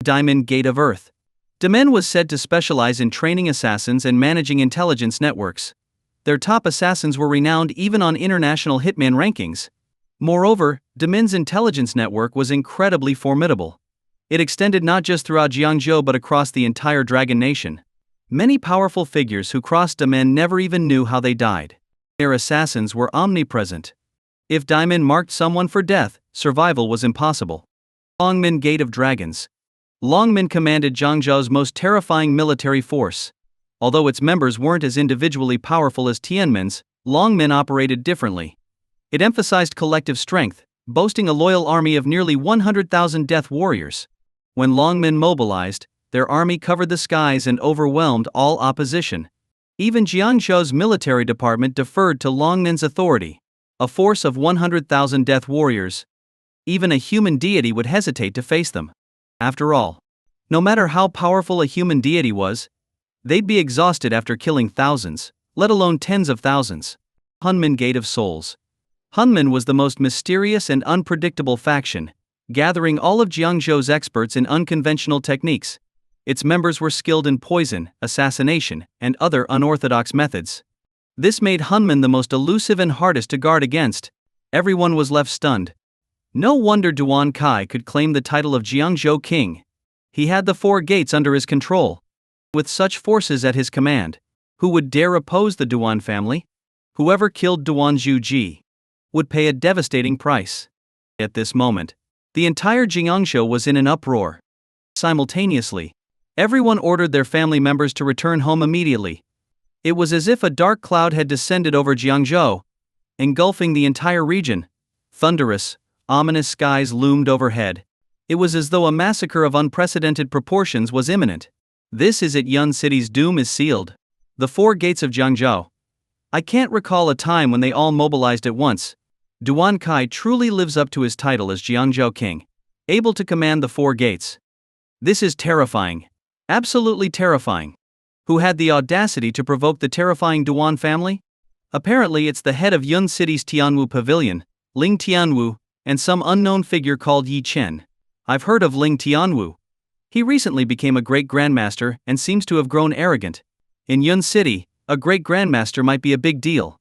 S1: Diamond Gate of Earth. Damen was said to specialize in training assassins and managing intelligence networks. Their top assassins were renowned even on international hitman rankings. Moreover, Damen's intelligence network was incredibly formidable. It extended not just throughout Jiangzhou but across the entire Dragon Nation. Many powerful figures who crossed Damen never even knew how they died. Their assassins were omnipresent. If Damen marked someone for death, survival was impossible. Longmen Gate of Dragons. Longmen commanded Jiangzhou's most terrifying military force. Although its members weren't as individually powerful as Tianmen's, Longmen operated differently. It emphasized collective strength, boasting a loyal army of nearly 100,000 death warriors. When Longmen mobilized, their army covered the skies and overwhelmed all opposition. Even Jiangzhou's military department deferred to Longmen's authority. A force of 100,000 death warriors. Even a human deity would hesitate to face them. After all, no matter how powerful a human deity was, they'd be exhausted after killing thousands, let alone tens of thousands. Hunman Gate of Souls. Hunman was the most mysterious and unpredictable faction, gathering all of Jiangzhou's experts in unconventional techniques. Its members were skilled in poison, assassination, and other unorthodox methods. This made Hunman the most elusive and hardest to guard against. Everyone was left stunned. No wonder Duan Kai could claim the title of Jiangzhou King. He had the four gates under his control. With such forces at his command, who would dare oppose the Duan family? Whoever killed Duan Zhuji would pay a devastating price. At this moment, the entire Jiangzhou was in an uproar. Simultaneously, everyone ordered their family members to return home immediately. It was as if a dark cloud had descended over Jiangzhou, engulfing the entire region. Thunderous, ominous skies loomed overhead. It was as though a massacre of unprecedented proportions was imminent. This is it, Yun City's doom is sealed. The four gates of Jiangzhou. I can't recall a time when they all mobilized at once. Duan Kai truly lives up to his title as Jiangzhou King, able to command the four gates. This is terrifying. Absolutely terrifying. Who had the audacity to provoke the terrifying Duan family? Apparently it's the head of Yun City's Tianwu Pavilion, Ling Tianwu, and some unknown figure called Yi Chen. I've heard of Ling Tianwu. He recently became a great grandmaster and seems to have grown arrogant. In Yun City, a great grandmaster might be a big deal.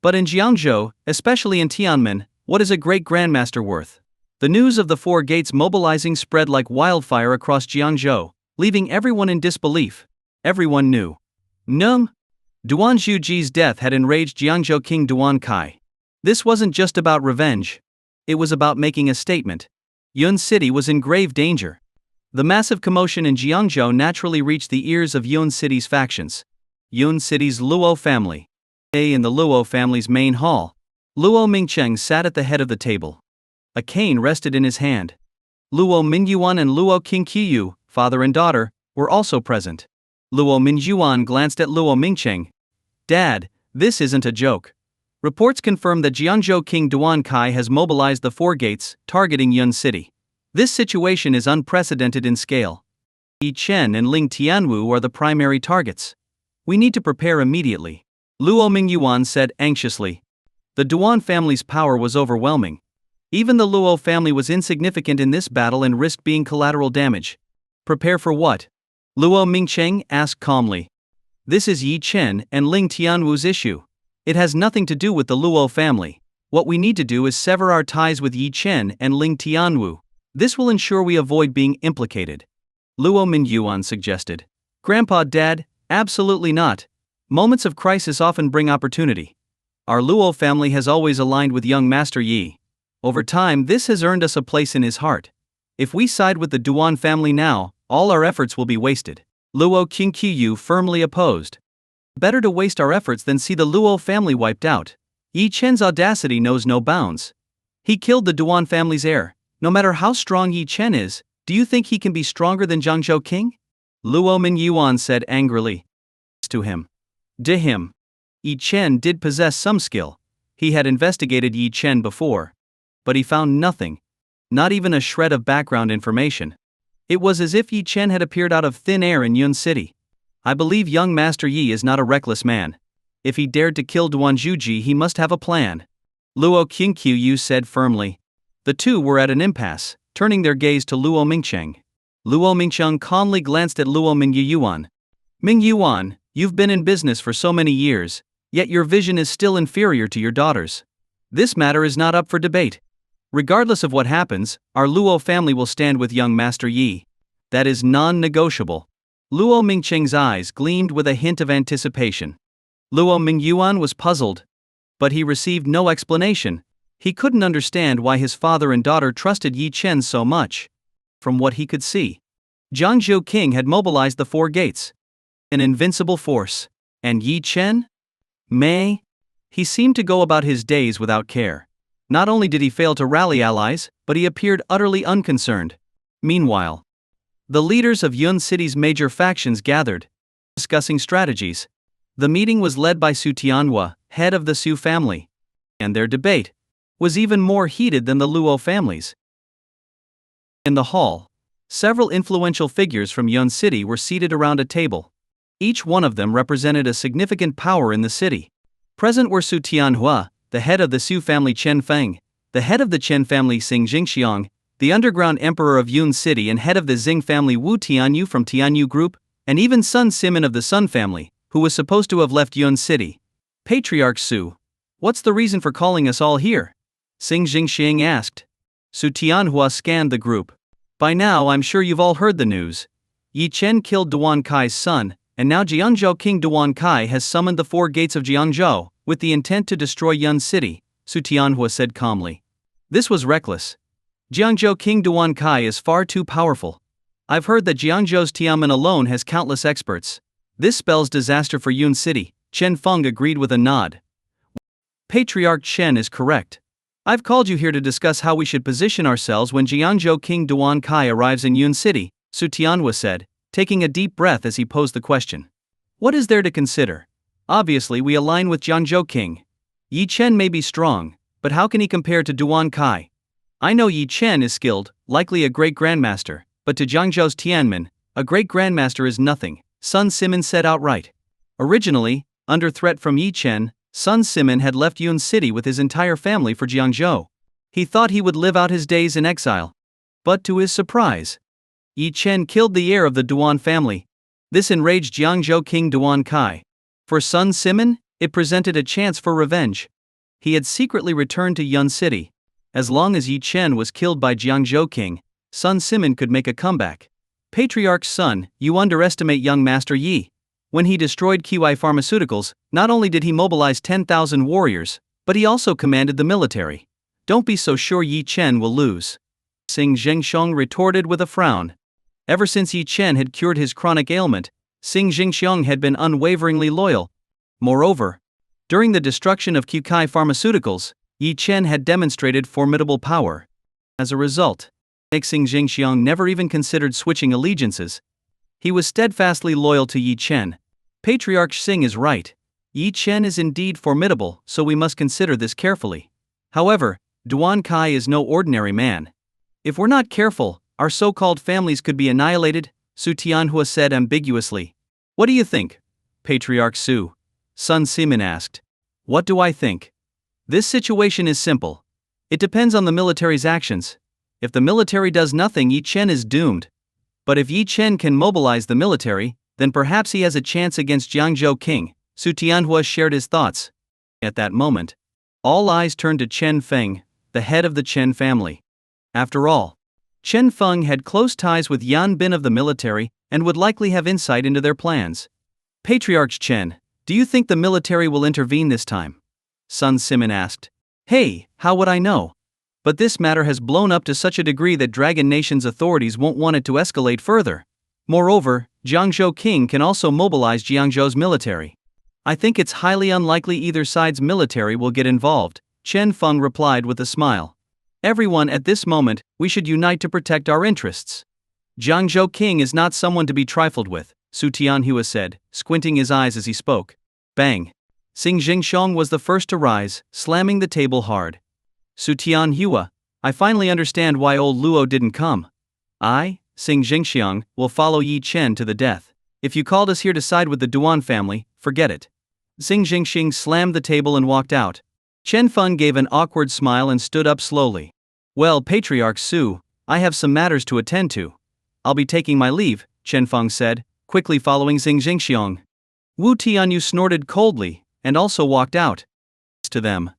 S1: But in Jiangzhou, especially in Tianmen, what is a great grandmaster worth? The news of the four gates mobilizing spread like wildfire across Jiangzhou, leaving everyone in disbelief. Everyone knew. Duan Zhuji's death had enraged Jiangzhou King Duan Kai. This wasn't just about revenge. It was about making a statement. Yun City was in grave danger. The massive commotion in Jiangzhou naturally reached the ears of Yun City's factions. Yun City's Luo family. In the Luo family's main hall, Luo Mingcheng sat at the head of the table. A cane rested in his hand. Luo Mingyuan and Luo Qingqiyu, father and daughter, were also present. Luo Mingyuan glanced at Luo Mingcheng. Dad, this isn't a joke. Reports confirm that Jiangzhou King Duan Kai has mobilized the four gates, targeting Yun City. This situation is unprecedented in scale. Yi Chen and Ling Tianwu are the primary targets. We need to prepare immediately, Luo Mingyuan said anxiously. The Duan family's power was overwhelming. Even the Luo family was insignificant in this battle and risked being collateral damage. Prepare for what? Luo Mingcheng asked calmly. This is Yi Chen and Ling Tianwu's issue. It has nothing to do with the Luo family. What we need to do is sever our ties with Yi Chen and Ling Tianwu. This will ensure we avoid being implicated. Luo Mingyuan suggested. Grandpa, Dad, absolutely not. Moments of crisis often bring opportunity. Our Luo family has always aligned with young Master Yi. Over time, this has earned us a place in his heart. If we side with the Duan family now, all our efforts will be wasted. Luo Qingqiyu firmly opposed. Better to waste our efforts than see the Luo family wiped out. Yi Chen's audacity knows no bounds. He killed the Duan family's heir. No matter how strong Yi Chen is, do you think he can be stronger than Jiangzhou King? Luo Mingyuan said angrily. To him. Yi Chen did possess some skill. He had investigated Yi Chen before. but he found nothing. Not even a shred of background information. It was as if Yi Chen had appeared out of thin air in Yun City. I believe young Master Yi is not a reckless man. If he dared to kill Duan Zhuji, he must have a plan. Luo Qingqiu said firmly. The two were at an impasse, turning their gaze to Luo Mingcheng. Luo Mingcheng calmly glanced at Luo Mingyuan. Mingyuan, you've been in business for so many years, yet your vision is still inferior to your daughter's. This matter is not up for debate. Regardless of what happens, our Luo family will stand with young Master Yi. That is non-negotiable. Luo Mingcheng's eyes gleamed with a hint of anticipation. Luo Mingyuan was puzzled. But he received no explanation. He couldn't understand why his father and daughter trusted Yi Chen so much. From what he could see, Jiangzhou King had mobilized the four gates. An invincible force. And Yi Chen? He seemed to go about his days without care. Not only did he fail to rally allies, but he appeared utterly unconcerned. Meanwhile, the leaders of Yun City's major factions gathered, discussing strategies. The meeting was led by Su Tianhua, head of the Su family. And their debate was even more heated than the Luo families. In the hall, several influential figures from Yun City were seated around a table. Each one of them represented a significant power in the city. Present were Su Tianhua, the head of the Su family Chen Feng, the head of the Chen family Xing Jingxiang, the underground emperor of Yun City and head of the Xing family Wu Tianyu from Tianyu Group, and even Sun Simon of the Sun family, who was supposed to have left Yun City. Patriarch Su, what's the reason for calling us all here? Xing Jingxiang asked. Su Tianhua scanned the group. By now I'm sure you've all heard the news. Yi Chen killed Duan Kai's son, and now Jiangzhou King Duan Kai has summoned the four gates of Jiangzhou, with the intent to destroy Yun City, Su Tianhua said calmly. This was reckless. Jiangzhou King Duan Kai is far too powerful. I've heard that Jiangzhou's Tianmen alone has countless experts. This spells disaster for Yun City, Chen Feng agreed with a nod. Patriarch Chen is correct. I've called you here to discuss how we should position ourselves when Jiangzhou King Duan Kai arrives in Yun City, Su Tianhua said, taking a deep breath as he posed the question. What is there to consider? Obviously we align with Jiangzhou King. Yi Chen may be strong, but how can he compare to Duan Kai? I know Yi Chen is skilled, likely a great grandmaster, but to Jiangzhou's Tianmen, a great grandmaster is nothing, Sun Simon said outright. Originally, under threat from Yi Chen, Sun Simon had left Yun City with his entire family for Jiangzhou. He thought he would live out his days in exile. But to his surprise, Yi Chen killed the heir of the Duan family. This enraged Jiangzhou King Duan Kai. For Sun Simon, it presented a chance for revenge. He had secretly returned to Yun City. As long as Yi Chen was killed by Jiangzhou King, Sun Simon could make a comeback. Patriarch's son, you underestimate young Master Yi. When he destroyed Kiwai Pharmaceuticals, not only did he mobilize 10,000 warriors, but he also commanded the military. Don't be so sure Yi Chen will lose. Xing Jingxiang retorted with a frown. Ever since Yi Chen had cured his chronic ailment, Xing Jingxiang had been unwaveringly loyal. Moreover, during the destruction of Kiwai Pharmaceuticals, Yi Chen had demonstrated formidable power. As a result, Xing Jingxiang never even considered switching allegiances. He was steadfastly loyal to Yi Chen. Patriarch Xing is right. Yi Chen is indeed formidable, so we must consider this carefully. However, Duan Kai is no ordinary man. If we're not careful, our so-called families could be annihilated, Su Tianhua said ambiguously. What do you think? Patriarch Su. Sun Simon asked. What do I think? This situation is simple. It depends on the military's actions. If the military does nothing, Yi Chen is doomed. But if Yi Chen can mobilize the military, then perhaps he has a chance against Jiangzhou King, Su Tianhua shared his thoughts. At that moment, all eyes turned to Chen Feng, the head of the Chen family. After all, Chen Feng had close ties with Yan Bin of the military and would likely have insight into their plans. Patriarch Chen, do you think the military will intervene this time? Sun Simon asked. Hey, how would I know? But this matter has blown up to such a degree that Dragon Nation's authorities won't want it to escalate further. Moreover, Jiangzhou King can also mobilize Jiangzhou's military. I think it's highly unlikely either side's military will get involved, Chen Feng replied with a smile. Everyone at this moment, we should unite to protect our interests. Jiangzhou King is not someone to be trifled with, Su Tianhua said, squinting his eyes as he spoke. Bang! Xing Jingxiang was the first to rise, slamming the table hard. Su Tianhua, I finally understand why old Luo didn't come. I, Sing Jingxiang, will follow Yi Chen to the death. If you called us here to side with the Duan family, forget it. Sing Jingxing slammed the table and walked out. Chen Feng gave an awkward smile and stood up slowly. Well, Patriarch Su, I have some matters to attend to. I'll be taking my leave, Chen Feng said, quickly following Sing Jingxiang. Wu Tianyu snorted coldly, and also walked out. To them.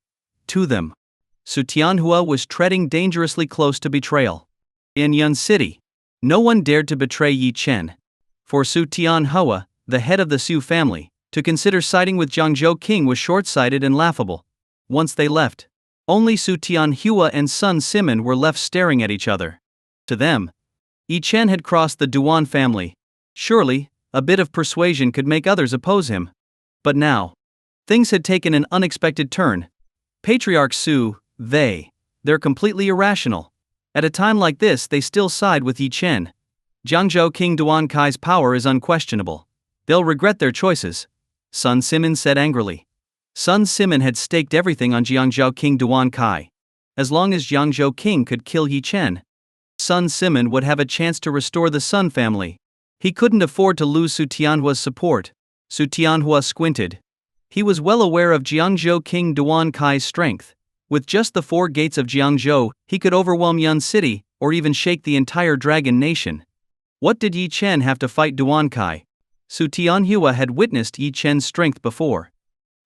S1: Su Tianhua was treading dangerously close to betrayal. In Yun City, no one dared to betray Yi Chen. For Su Tianhua, the head of the Su family, to consider siding with Jiangzhou King was short-sighted and laughable. Once they left, only Su Tianhua and Sun Simin were left staring at each other. To them, Yi Chen had crossed the Duan family. Surely, a bit of persuasion could make others oppose him. But now, things had taken an unexpected turn. Patriarch Su, they're completely irrational. At a time like this, they still side with Yi Chen. Jiangzhou King Duan Kai's power is unquestionable. They'll regret their choices, Sun Simin said angrily. Sun Simin had staked everything on Jiangzhou King Duan Kai. As long as Jiangzhou King could kill Yi Chen, Sun Simin would have a chance to restore the Sun family. He couldn't afford to lose Su Tianhua's support. Su Tianhua squinted. He was well aware of Jiangzhou King Duan Kai's strength. With just the 4 gates of Jiangzhou, he could overwhelm Yun City, or even shake the entire Dragon Nation. What did Yi Chen have to fight Duan Kai? Su Tianhua had witnessed Yi Chen's strength before.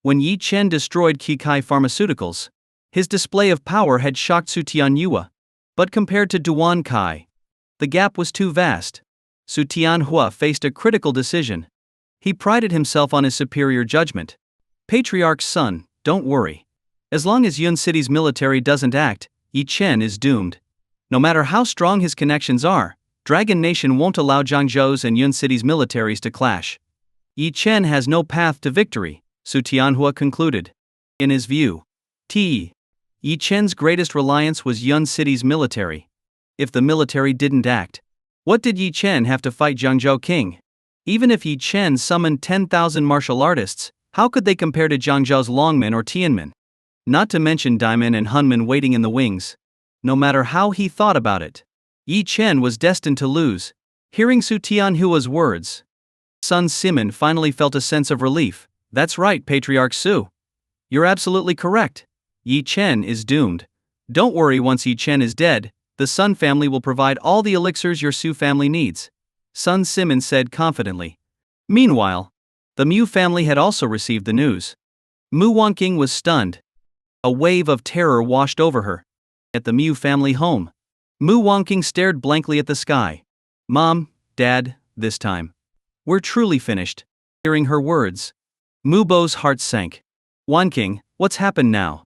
S1: When Yi Chen destroyed Kikai Pharmaceuticals, his display of power had shocked Su Tianhua. But compared to Duan Kai, the gap was too vast. Su Tianhua faced a critical decision. He prided himself on his superior judgment. Patriarch's son, don't worry. As long as Yun City's military doesn't act, Yi Chen is doomed. No matter how strong his connections are, Dragon Nation won't allow Jiangzhou's and Yun City's militaries to clash. Yi Chen has no path to victory, Su Tianhua concluded. In his view, Yi Chen's greatest reliance was Yun City's military. If the military didn't act, what did Yi Chen have to fight Jiangzhou King? Even if Yi Chen summoned 10,000 martial artists, how could they compare to Jiangzhou's Longmen or Tianmen? Not to mention Daimen and Hunmen waiting in the wings. No matter how he thought about it, Yi Chen was destined to lose. Hearing Su Tianhua's words, Sun Simin finally felt a sense of relief. That's right, Patriarch Su. You're absolutely correct. Yi Chen is doomed. Don't worry, once Yi Chen is dead, the Sun family will provide all the elixirs your Su family needs, Sun Simin said confidently. Meanwhile, the Mu family had also received the news. Mu Wanqing was stunned. A wave of terror washed over her. At the Mu family home, Mu Wanqing stared blankly at the sky. Mom, Dad, this time, we're truly finished. Hearing her words, Mu Bo's heart sank. Wanqing, what's happened now?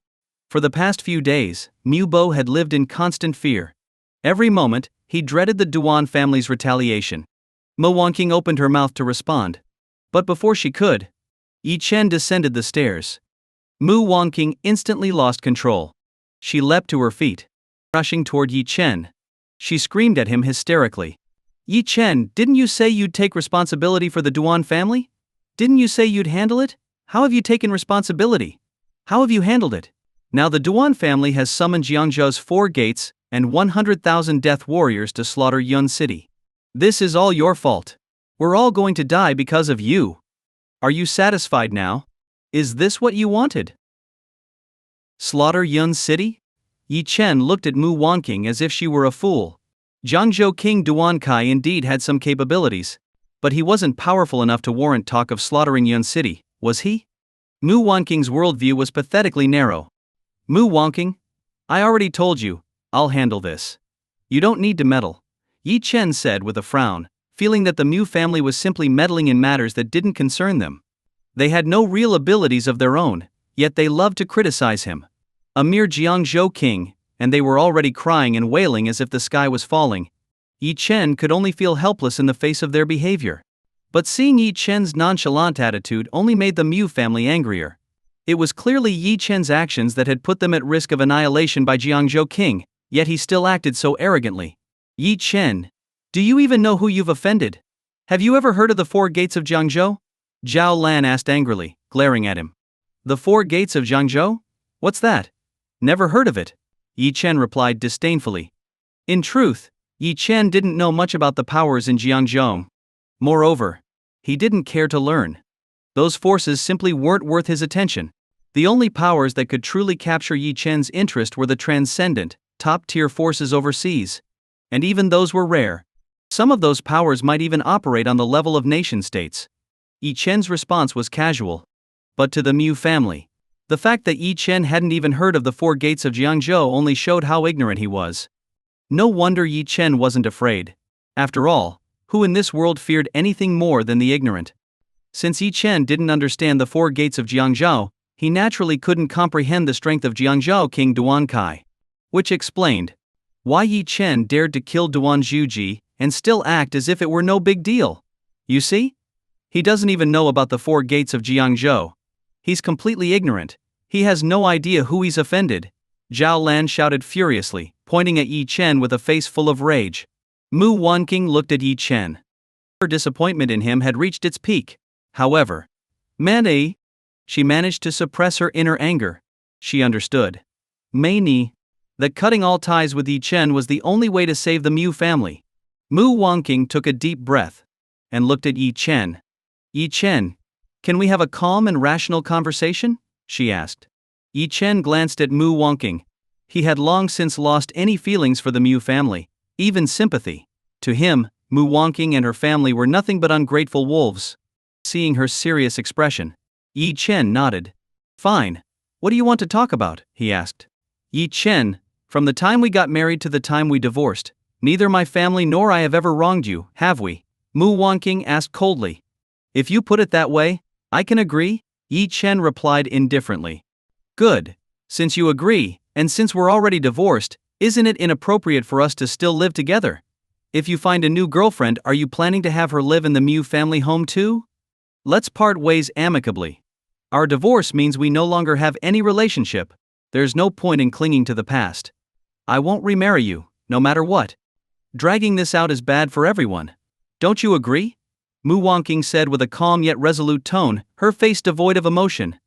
S1: For the past few days, Mu Bo had lived in constant fear. Every moment, he dreaded the Duan family's retaliation. Mu Wanqing opened her mouth to respond. But before she could, Yi Chen descended the stairs. Mu Wanqing instantly lost control. She leapt to her feet, rushing toward Yi Chen. She screamed at him hysterically. Yi Chen, didn't you say you'd take responsibility for the Duan family? Didn't you say you'd handle it? How have you taken responsibility? How have you handled it? Now the Duan family has summoned Jiangzhou's 4 gates and 100,000 death warriors to slaughter Yun City. This is all your fault. We're all going to die because of you. Are you satisfied now? Is this what you wanted? Slaughter Yun City? Yi Chen looked at Mu Wanqing as if she were a fool. Jiangzhou King Duan Kai indeed had some capabilities, but he wasn't powerful enough to warrant talk of slaughtering Yun City, was he? Mu Wanqing's worldview was pathetically narrow. Mu Wanqing, I already told you, I'll handle this. You don't need to meddle, Yi Chen said with a frown, feeling that the Mu family was simply meddling in matters that didn't concern them. They had no real abilities of their own, yet they loved to criticize him. A mere Jiangzhou king, and they were already crying and wailing as if the sky was falling. Yi Chen could only feel helpless in the face of their behavior. But seeing Yi Chen's nonchalant attitude only made the Mu family angrier. It was clearly Yi Chen's actions that had put them at risk of annihilation by Jiangzhou King, yet he still acted so arrogantly. Yi Chen, do you even know who you've offended? Have you ever heard of the 4 gates of Jiangzhou? Zhao Lan asked angrily, glaring at him. The 4 gates of Jiangzhou? What's that? Never heard of it. Yi Chen replied disdainfully. In truth, Yi Chen didn't know much about the powers in Jiangzhou. Moreover, he didn't care to learn. Those forces simply weren't worth his attention. The only powers that could truly capture Yi Chen's interest were the transcendent, top-tier forces overseas. And even those were rare. Some of those powers might even operate on the level of nation-states. Yi Chen's response was casual. But to the Mu family, the fact that Yi Chen hadn't even heard of the four gates of Jiangzhou only showed how ignorant he was. No wonder Yi Chen wasn't afraid. After all, who in this world feared anything more than the ignorant? Since Yi Chen didn't understand the four gates of Jiangzhou, he naturally couldn't comprehend the strength of Jiangzhou King Duan Kai. Which explained why Yi Chen dared to kill Duan Zhuji and still act as if it were no big deal. You see? He doesn't even know about the four gates of Jiangzhou. He's completely ignorant. He has no idea who he's offended. Zhao Lan shouted furiously, pointing at Yi Chen with a face full of rage. Mu Wanqing looked at Yi Chen. Her disappointment in him had reached its peak. However, Mei, she managed to suppress her inner anger. She understood. Mei, that cutting all ties with Yi Chen was the only way to save the Mu family. Mu Wanqing took a deep breath and looked at Yi Chen. Yi Chen, can we have a calm and rational conversation? She asked. Yi Chen glanced at Mu Wanqing. He had long since lost any feelings for the Mu family, even sympathy. To him, Mu Wanqing and her family were nothing but ungrateful wolves. Seeing her serious expression, Yi Chen nodded. Fine. What do you want to talk about? He asked. Yi Chen, from the time we got married to the time we divorced, neither my family nor I have ever wronged you, have we? Mu Wanqing asked coldly. If you put it that way, I can agree, Yi Chen replied indifferently. Good. Since you agree, and since we're already divorced, isn't it inappropriate for us to still live together? If you find a new girlfriend, are you planning to have her live in the Mu family home too? Let's part ways amicably. Our divorce means we no longer have any relationship. There's no point in clinging to the past. I won't remarry you, no matter what. Dragging this out is bad for everyone. Don't you agree? Mu Wanqing said with a calm yet resolute tone, her face devoid of emotion.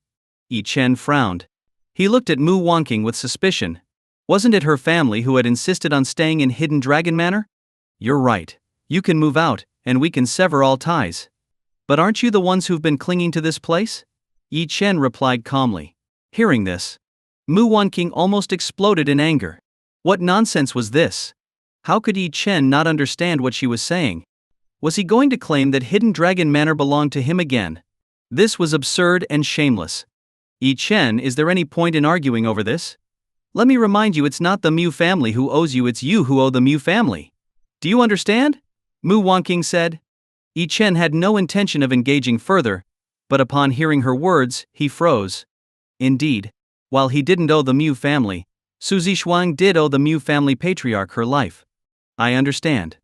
S1: Yi Chen frowned. He looked at Mu Wanqing with suspicion. Wasn't it her family who had insisted on staying in Hidden Dragon Manor? You're right. You can move out, and we can sever all ties. But aren't you the ones who've been clinging to this place? Yi Chen replied calmly. Hearing this, Mu Wanqing almost exploded in anger. What nonsense was this? How could Yi Chen not understand what she was saying? Was he going to claim that Hidden Dragon Manor belonged to him again? This was absurd and shameless. Yi Chen, is there any point in arguing over this? Let me remind you, it's not the Mu family who owes you, it's you who owe the Mu family. Do you understand? Mu Wanqing said. Yi Chen had no intention of engaging further, but upon hearing her words, he froze. Indeed, while he didn't owe the Mu family, Su Zixuang did owe the Mu family patriarch her life. I understand.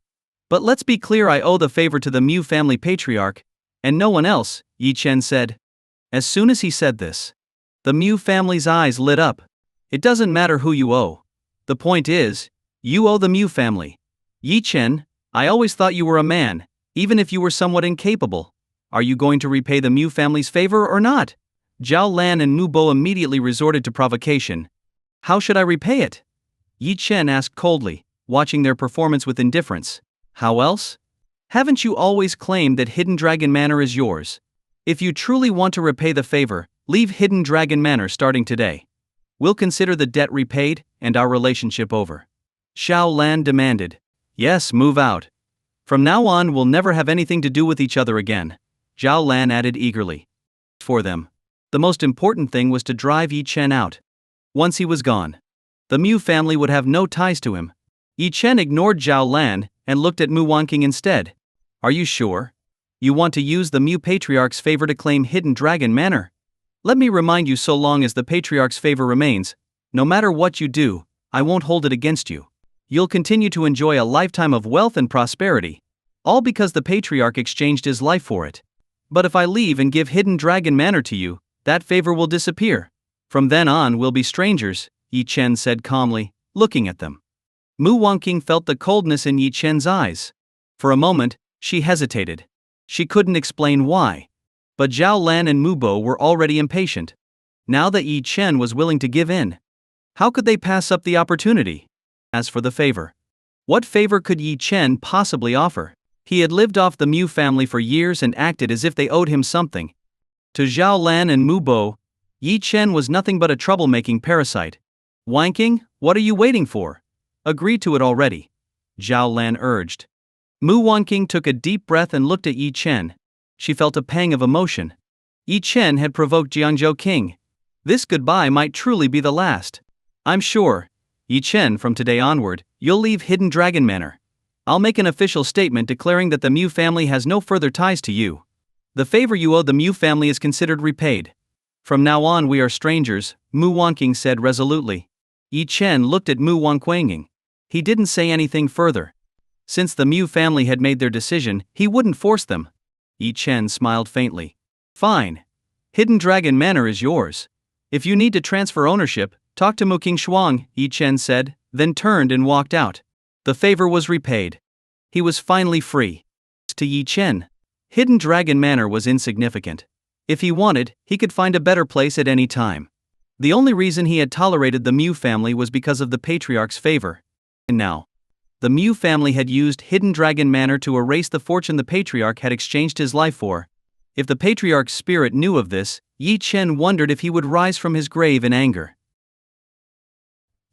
S1: But let's be clear, I owe the favor to the Mu family patriarch, and no one else, Yi Chen said. As soon as he said this, the Mu family's eyes lit up. It doesn't matter who you owe. The point is, you owe the Mu family. Yi Chen, I always thought you were a man, even if you were somewhat incapable. Are you going to repay the Mu family's favor or not? Zhao Lan and Mu Bo immediately resorted to provocation. How should I repay it? Yi Chen asked coldly, watching their performance with indifference. How else? Haven't you always claimed that Hidden Dragon Manor is yours? If you truly want to repay the favor, leave Hidden Dragon Manor starting today. We'll consider the debt repaid, and our relationship over. Zhao Lan demanded. Yes, move out. From now on we'll never have anything to do with each other again, Zhao Lan added eagerly. For them, the most important thing was to drive Yi Chen out. Once he was gone, the Mu family would have no ties to him. Yi Chen ignored Zhao Lan and looked at Mu Wanqing instead. Are you sure? You want to use the Mu Patriarch's favor to claim Hidden Dragon Manor? Let me remind you, so long as the Patriarch's favor remains, no matter what you do, I won't hold it against you. You'll continue to enjoy a lifetime of wealth and prosperity, all because the Patriarch exchanged his life for it. But if I leave and give Hidden Dragon Manor to you, that favor will disappear. From then on we'll be strangers, Yi Chen said calmly, looking at them. Mu Wanqing felt the coldness in Yi Chen's eyes. For a moment, she hesitated. She couldn't explain why. But Zhao Lan and Mu Bo were already impatient. Now that Yi Chen was willing to give in. How could they pass up the opportunity? As for the favor, what favor could Yi Chen possibly offer? He had lived off the Mu family for years and acted as if they owed him something. To Zhao Lan and Mu Bo, Yi Chen was nothing but a troublemaking parasite. Wanking, what are you waiting for? Agree to it already, Zhao Lan urged. Mu Wanking took a deep breath and looked at Yi Chen. She felt a pang of emotion. Yi Chen had provoked Jiangzhou King. This goodbye might truly be the last. I'm sure, Yi Chen, from today onward, you'll leave Hidden Dragon Manor. I'll make an official statement declaring that the Mu family has no further ties to you. The favor you owe the Mu family is considered repaid. From now on we are strangers, Mu Wanking said resolutely. Yi Chen looked at Mu Wanquanging. He didn't say anything further. Since the Mu family had made their decision, he wouldn't force them. Yi Chen smiled faintly. Fine. Hidden Dragon Manor is yours. If you need to transfer ownership, talk to Mu King Shuang, Yi Chen said, then turned and walked out. The favor was repaid. He was finally free. To Yi Chen, Hidden Dragon Manor was insignificant. If he wanted, he could find a better place at any time. The only reason he had tolerated the Mu family was because of the patriarch's favor. And now, the Mu family had used Hidden Dragon Manor to erase the fortune the patriarch had exchanged his life for. If the patriarch's spirit knew of this, Yi Chen wondered if he would rise from his grave in anger.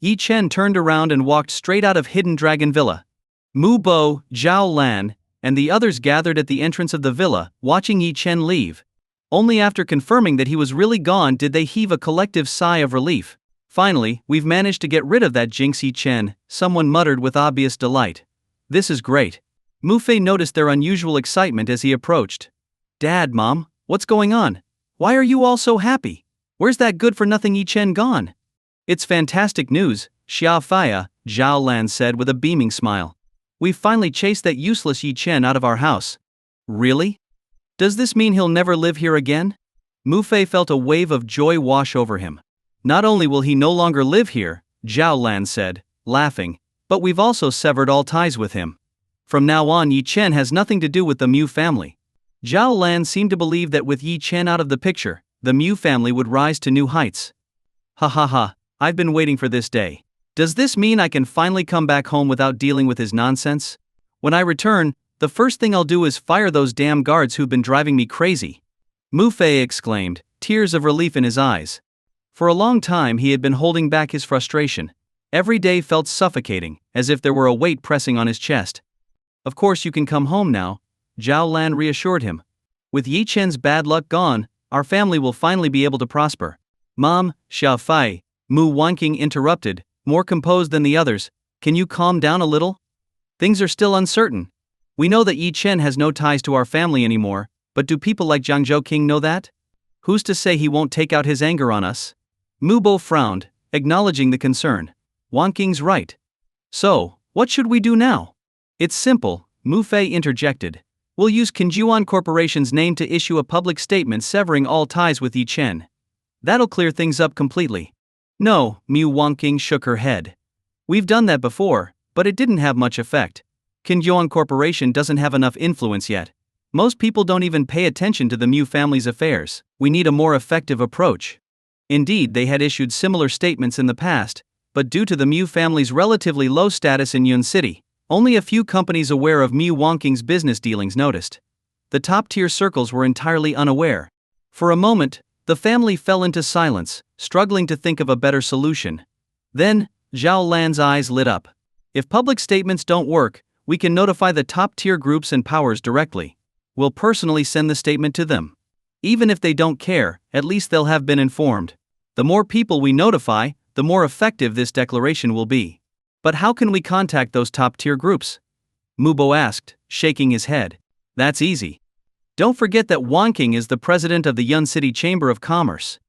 S1: Yi Chen turned around and walked straight out of Hidden Dragon Villa. Mu Bo, Zhao Lan, and the others gathered at the entrance of the villa, watching Yi Chen leave. Only after confirming that he was really gone did they heave a collective sigh of relief. Finally, we've managed to get rid of that jinx, Yi Chen, someone muttered with obvious delight. This is great. Mu Fei noticed their unusual excitement as he approached. Dad, Mom, what's going on? Why are you all so happy? Where's that good-for-nothing Yi Chen gone? It's fantastic news, Xia Faya, Zhao Lan said with a beaming smile. We've finally chased that useless Yi Chen out of our house. Really? Does this mean he'll never live here again? Mu Fei felt a wave of joy wash over him. Not only will he no longer live here, Zhao Lan said, laughing, but we've also severed all ties with him. From now on, Yi Chen has nothing to do with the Mu family. Zhao Lan seemed to believe that with Yi Chen out of the picture, the Mu family would rise to new heights. Ha ha ha, I've been waiting for this day. Does this mean I can finally come back home without dealing with his nonsense? When I return, the first thing I'll do is fire those damn guards who've been driving me crazy. Mu Fei exclaimed, tears of relief in his eyes. For a long time he had been holding back his frustration. Every day felt suffocating, as if there were a weight pressing on his chest. Of course you can come home now, Zhao Lan reassured him. With Yi Chen's bad luck gone, our family will finally be able to prosper. Mom, Xia Fai, Mu Wanqing interrupted, more composed than the others, can you calm down a little? Things are still uncertain. We know that Yi Chen has no ties to our family anymore, but do people like Jiangzhou King know that? Who's to say he won't take out his anger on us? Mu Bo frowned, acknowledging the concern. Wanqing's right. So, what should we do now? It's simple, Mu Fei interjected. We'll use Qinjuan Corporation's name to issue a public statement severing all ties with Yi Chen. That'll clear things up completely. No, Mu Wanqing shook her head. We've done that before, but it didn't have much effect. Qinjuan Corporation doesn't have enough influence yet. Most people don't even pay attention to the Mu family's affairs. We need a more effective approach. Indeed, they had issued similar statements in the past, but due to the Mu family's relatively low status in Yun City, only a few companies aware of Mu Wanqing's business dealings noticed. The top-tier circles were entirely unaware. For a moment, the family fell into silence, struggling to think of a better solution. Then, Zhao Lan's eyes lit up. If public statements don't work, we can notify the top-tier groups and powers directly. We'll personally send the statement to them. Even if they don't care, at least they'll have been informed. The more people we notify, the more effective this declaration will be. But how can we contact those top-tier groups? Mu Bo asked, shaking his head. That's easy. Don't forget that Wanqing is the president of the Yun City Chamber of Commerce.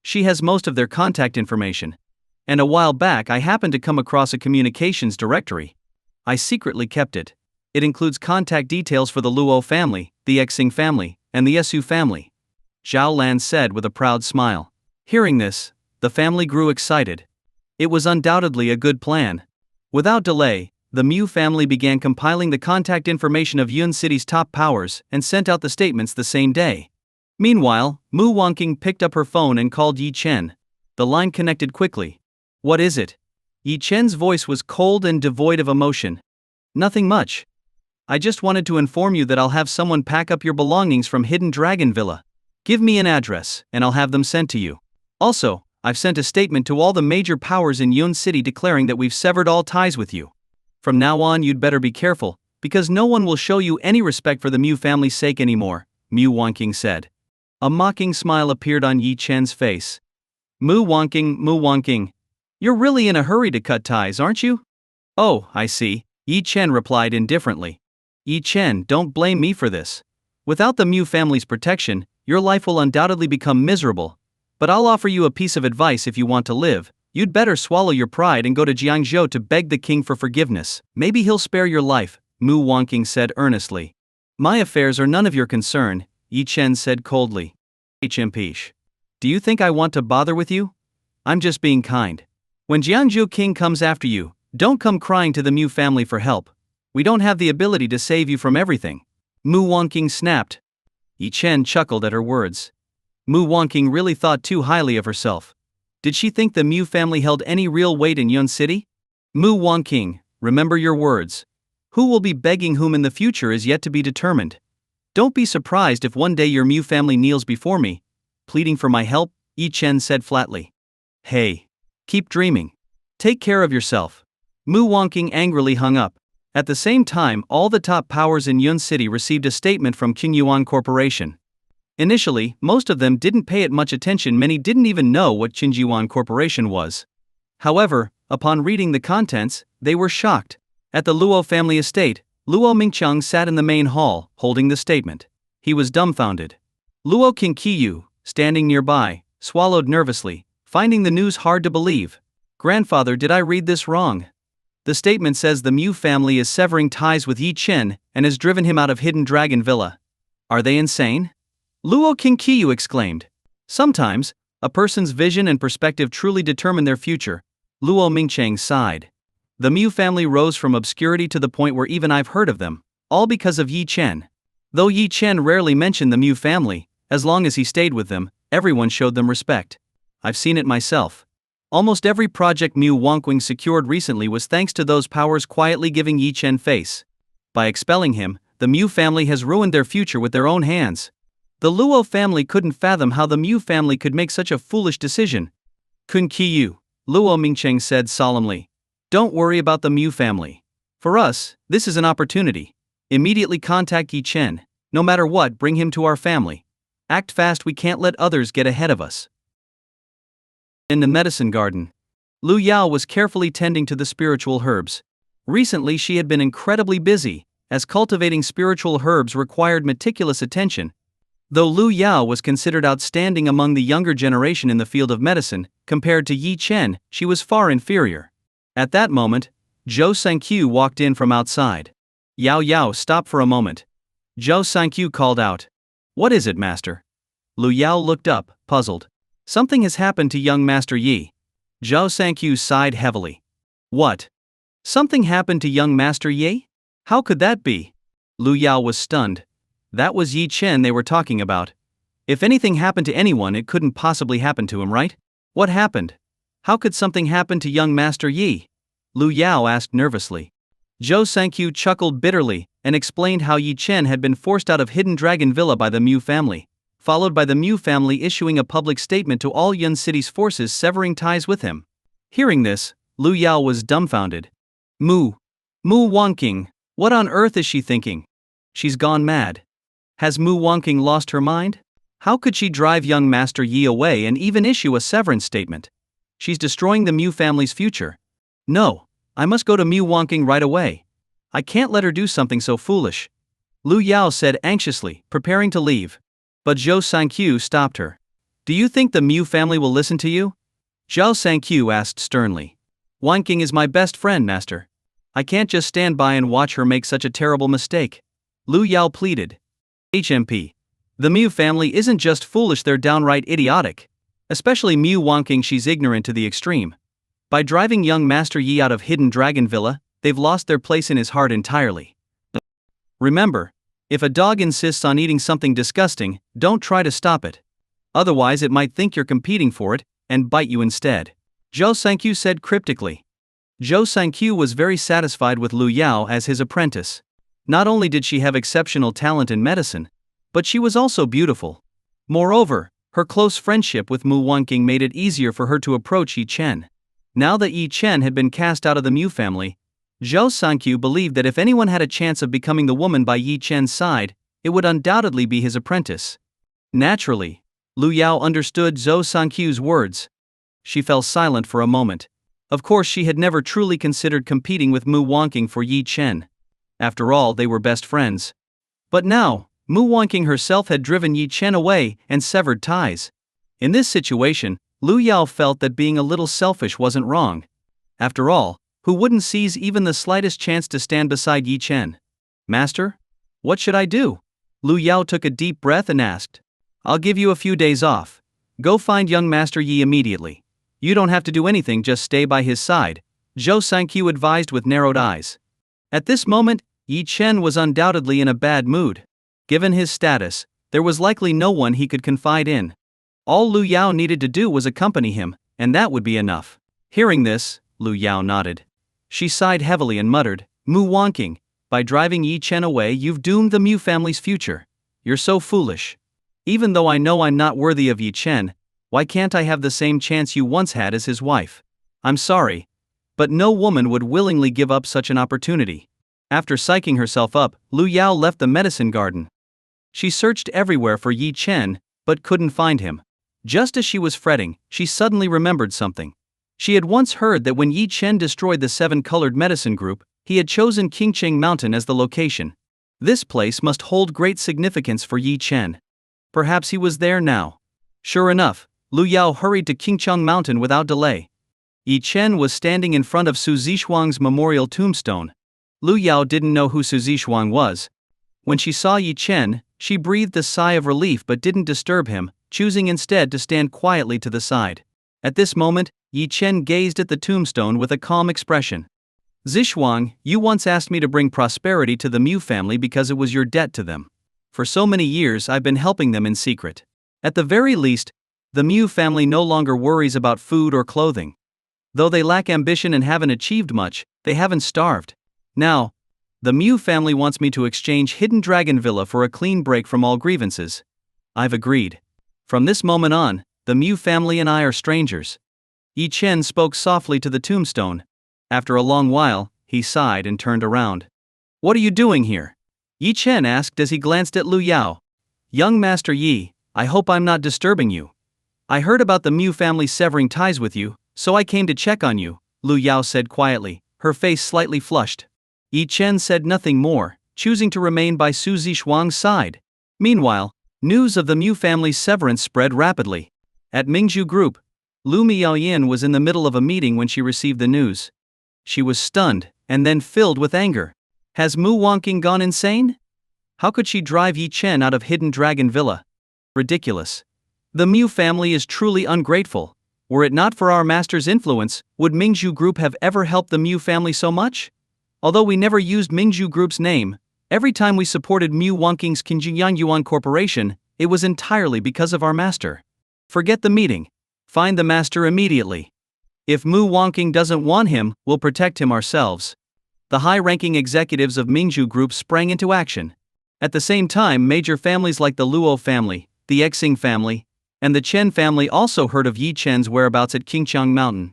S1: She has most of their contact information. And a while back I happened to come across a communications directory. I secretly kept it. It includes contact details for the Luo family, the Xing family, and the Esu family. Zhao Lan said with a proud smile. Hearing this, the family grew excited. It was undoubtedly a good plan. Without delay, the Mu family began compiling the contact information of Yun City's top powers and sent out the statements the same day. Meanwhile, Mu Wanqing picked up her phone and called Yi Chen. The line connected quickly. What is it? Yi Chen's voice was cold and devoid of emotion. Nothing much. I just wanted to inform you that I'll have someone pack up your belongings from Hidden Dragon Villa. Give me an address, and I'll have them sent to you. Also, I've sent a statement to all the major powers in Yun City declaring that we've severed all ties with you. From now on you'd better be careful, because no one will show you any respect for the Mu family's sake anymore, Mu Wanking said. A mocking smile appeared on Yi Chen's face. Mu Wanking. You're really in a hurry to cut ties, aren't you? Oh, I see, Yi Chen replied indifferently. Yi Chen, don't blame me for this. Without the Mu family's protection, your life will undoubtedly become miserable. But I'll offer you a piece of advice if you want to live. You'd better swallow your pride and go to Jiangzhou to beg the king for forgiveness. Maybe he'll spare your life, Mu Wanking said earnestly. My affairs are none of your concern, Yi Chen said coldly. Chimpish. Do you think I want to bother with you? I'm just being kind. When Jiangzhou king comes after you, don't come crying to the Mu family for help. We don't have the ability to save you from everything. Mu Wanking snapped. Yi Chen chuckled at her words. Mu Wanking really thought too highly of herself. Did she think the Mu family held any real weight in Yun City? Mu Wanking, remember your words. Who will be begging whom in the future is yet to be determined. Don't be surprised if one day your Mu family kneels before me, pleading for my help, Yi Chen said flatly. Hey. Keep dreaming. Take care of yourself. Mu Wanking angrily hung up. At the same time, all the top powers in Yun City received a statement from Qingyuan Corporation. Initially, most of them didn't pay it much attention. Many didn't even know what Qingyuan Corporation was. However, upon reading the contents, they were shocked. At the Luo family estate, Luo Mingqiang sat in the main hall, holding the statement. He was dumbfounded. Luo Qingqiyu, standing nearby, swallowed nervously, finding the news hard to believe. Grandfather, did I read this wrong? The statement says the Mu family is severing ties with Yi Chen and has driven him out of Hidden Dragon Villa. Are they insane? Luo Qingqiyu exclaimed. Sometimes, a person's vision and perspective truly determine their future, Luo Mingqiang sighed. The Mu family rose from obscurity to the point where even I've heard of them, all because of Yi Chen. Though Yi Chen rarely mentioned the Mu family, as long as he stayed with them, everyone showed them respect. I've seen it myself. Almost every project Mu Wanking secured recently was thanks to those powers quietly giving Yi Chen face. By expelling him, the Mu family has ruined their future with their own hands. The Luo family couldn't fathom how the Mu family could make such a foolish decision. Qingqiyu, Luo Mingqiang said solemnly. Don't worry about the Mu family. For us, this is an opportunity. Immediately contact Yi Chen. No matter what, bring him to our family. Act fast, we can't let others get ahead of us. In the medicine garden, Lu Yao was carefully tending to the spiritual herbs. Recently she had been incredibly busy, as cultivating spiritual herbs required meticulous attention. Though Lu Yao was considered outstanding among the younger generation in the field of medicine, compared to Yi Chen, she was far inferior. At that moment, Zhou Sanqiu walked in from outside. Yao, stop for a moment. Zhou Sanqiu called out. What is it, master? Lu Yao looked up, puzzled. Something has happened to young Master Yi. Zhou Sanqiu sighed heavily. What? Something happened to young Master Yi? How could that be? Lu Yao was stunned. That was Yi Chen they were talking about. If anything happened to anyone, it couldn't possibly happen to him, right? What happened? How could something happen to young Master Yi? Lu Yao asked nervously. Zhou Sanqiu chuckled bitterly and explained how Yi Chen had been forced out of Hidden Dragon Villa by the Mu family, followed by the Mu family issuing a public statement to all Yun City's forces severing ties with him. Hearing this, Lu Yao was dumbfounded. Mu Wanking, what on earth is she thinking? She's gone mad. Has Mu Wanking lost her mind? How could she drive young Master Yi away and even issue a severance statement? She's destroying the Mu family's future. No, I must go to Mu Wanking right away. I can't let her do something so foolish. Lu Yao said anxiously, preparing to leave. But Zhou Sanqiu stopped her. Do you think the Mu family will listen to you? Zhou Sanqiu asked sternly. Wanking is my best friend, master. I can't just stand by and watch her make such a terrible mistake. Lu Yao pleaded. HMP. The Mu family isn't just foolish, they're downright idiotic. Especially Mu Wanking, she's ignorant to the extreme. By driving young Master Yi out of Hidden Dragon Villa, they've lost their place in his heart entirely. Remember, if a dog insists on eating something disgusting, don't try to stop it. Otherwise it might think you're competing for it, and bite you instead. Zhou Sangqiu said cryptically. Zhou Sangqiu was very satisfied with Lu Yao as his apprentice. Not only did she have exceptional talent in medicine, but she was also beautiful. Moreover, her close friendship with Mu Wanqing made it easier for her to approach Yi Chen. Now that Yi Chen had been cast out of the Mu family, Zhou Sangqiu believed that if anyone had a chance of becoming the woman by Yi Chen's side, it would undoubtedly be his apprentice. Naturally, Lu Yao understood Zhou Sangqiu's words. She fell silent for a moment. Of course, she had never truly considered competing with Mu Wanqing for Yi Chen. After all, they were best friends. But now, Mu Wanqing herself had driven Yi Chen away and severed ties. In this situation, Lu Yao felt that being a little selfish wasn't wrong. After all, who wouldn't seize even the slightest chance to stand beside Yi Chen? Master? What should I do? Lu Yao took a deep breath and asked. I'll give you a few days off. Go find young Master Yi immediately. You don't have to do anything, just stay by his side, Zhou Sangqiu advised with narrowed eyes. At this moment, Yi Chen was undoubtedly in a bad mood. Given his status, there was likely no one he could confide in. All Lu Yao needed to do was accompany him, and that would be enough. Hearing this, Lu Yao nodded. She sighed heavily and muttered, Mu Wanqing, by driving Yi Chen away you've doomed the Mu family's future. You're so foolish. Even though I know I'm not worthy of Yi Chen, why can't I have the same chance you once had as his wife? I'm sorry, but no woman would willingly give up such an opportunity. After psyching herself up, Lu Yao left the medicine garden. She searched everywhere for Yi Chen, but couldn't find him. Just as she was fretting, she suddenly remembered something. She had once heard that when Yi Chen destroyed the seven-colored medicine group, he had chosen Qingqing Mountain as the location. This place must hold great significance for Yi Chen. Perhaps he was there now. Sure enough, Lu Yao hurried to Qingqing Mountain without delay. Yi Chen was standing in front of Su Zixuang's memorial tombstone. Lu Yao didn't know who Su Zixuang was. When she saw Yi Chen, she breathed a sigh of relief but didn't disturb him, choosing instead to stand quietly to the side. At this moment, Yi Chen gazed at the tombstone with a calm expression. Zixuang, you once asked me to bring prosperity to the Mu family because it was your debt to them. For so many years I've been helping them in secret. At the very least, the Mu family no longer worries about food or clothing. Though they lack ambition and haven't achieved much, they haven't starved. Now, the Mu family wants me to exchange Hidden Dragon Villa for a clean break from all grievances. I've agreed. From this moment on, the Mu family and I are strangers. Yi Chen spoke softly to the tombstone. After a long while, he sighed and turned around. What are you doing here? Yi Chen asked as he glanced at Lu Yao. Young Master Yi, I hope I'm not disturbing you. I heard about the Mu family severing ties with you, so I came to check on you, Lu Yao said quietly, her face slightly flushed. Yi Chen said nothing more, choosing to remain by Su Zixuang's side. Meanwhile, news of the Mu family's severance spread rapidly. At Mingzhu Group, Lu Miaoyin was in the middle of a meeting when she received the news. She was stunned, and then filled with anger. Has Mu Wanqing gone insane? How could she drive Yi Chen out of Hidden Dragon Villa? Ridiculous. The Mu family is truly ungrateful. Were it not for our master's influence, would Mingzhu Group have ever helped the Mu family so much? Although we never used Mingzhu Group's name, every time we supported Mu Wanqing's Qingyang Yuan Corporation, it was entirely because of our master. Forget the meeting. Find the master immediately. If Mu Wanqing doesn't want him, we'll protect him ourselves. The high-ranking executives of Mingzhu Group sprang into action. At the same time, major families like the Luo family, the Xing family, and the Chen family also heard of Yi Chen's whereabouts at Qingqing Mountain.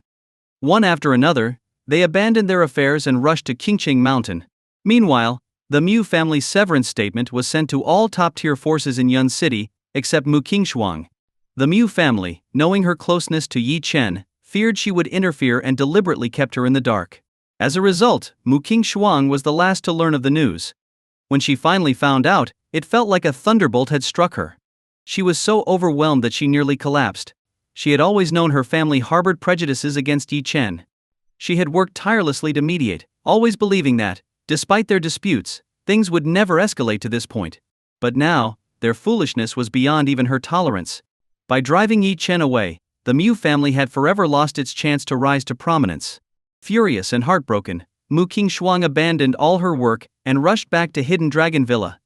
S1: One after another, they abandoned their affairs and rushed to Qingqing Mountain. Meanwhile, the Mu family's severance statement was sent to all top-tier forces in Yun City, except Mu Qingshuang. The Mu family, knowing her closeness to Yi Chen, feared she would interfere and deliberately kept her in the dark. As a result, Mu Qingshuang was the last to learn of the news. When she finally found out, it felt like a thunderbolt had struck her. She was so overwhelmed that she nearly collapsed. She had always known her family harbored prejudices against Yi Chen. She had worked tirelessly to mediate, always believing that, despite their disputes, things would never escalate to this point. But now, their foolishness was beyond even her tolerance. By driving Yi Chen away, the Mu family had forever lost its chance to rise to prominence. Furious and heartbroken, Mu Qingshuang abandoned all her work and rushed back to Hidden Dragon Villa.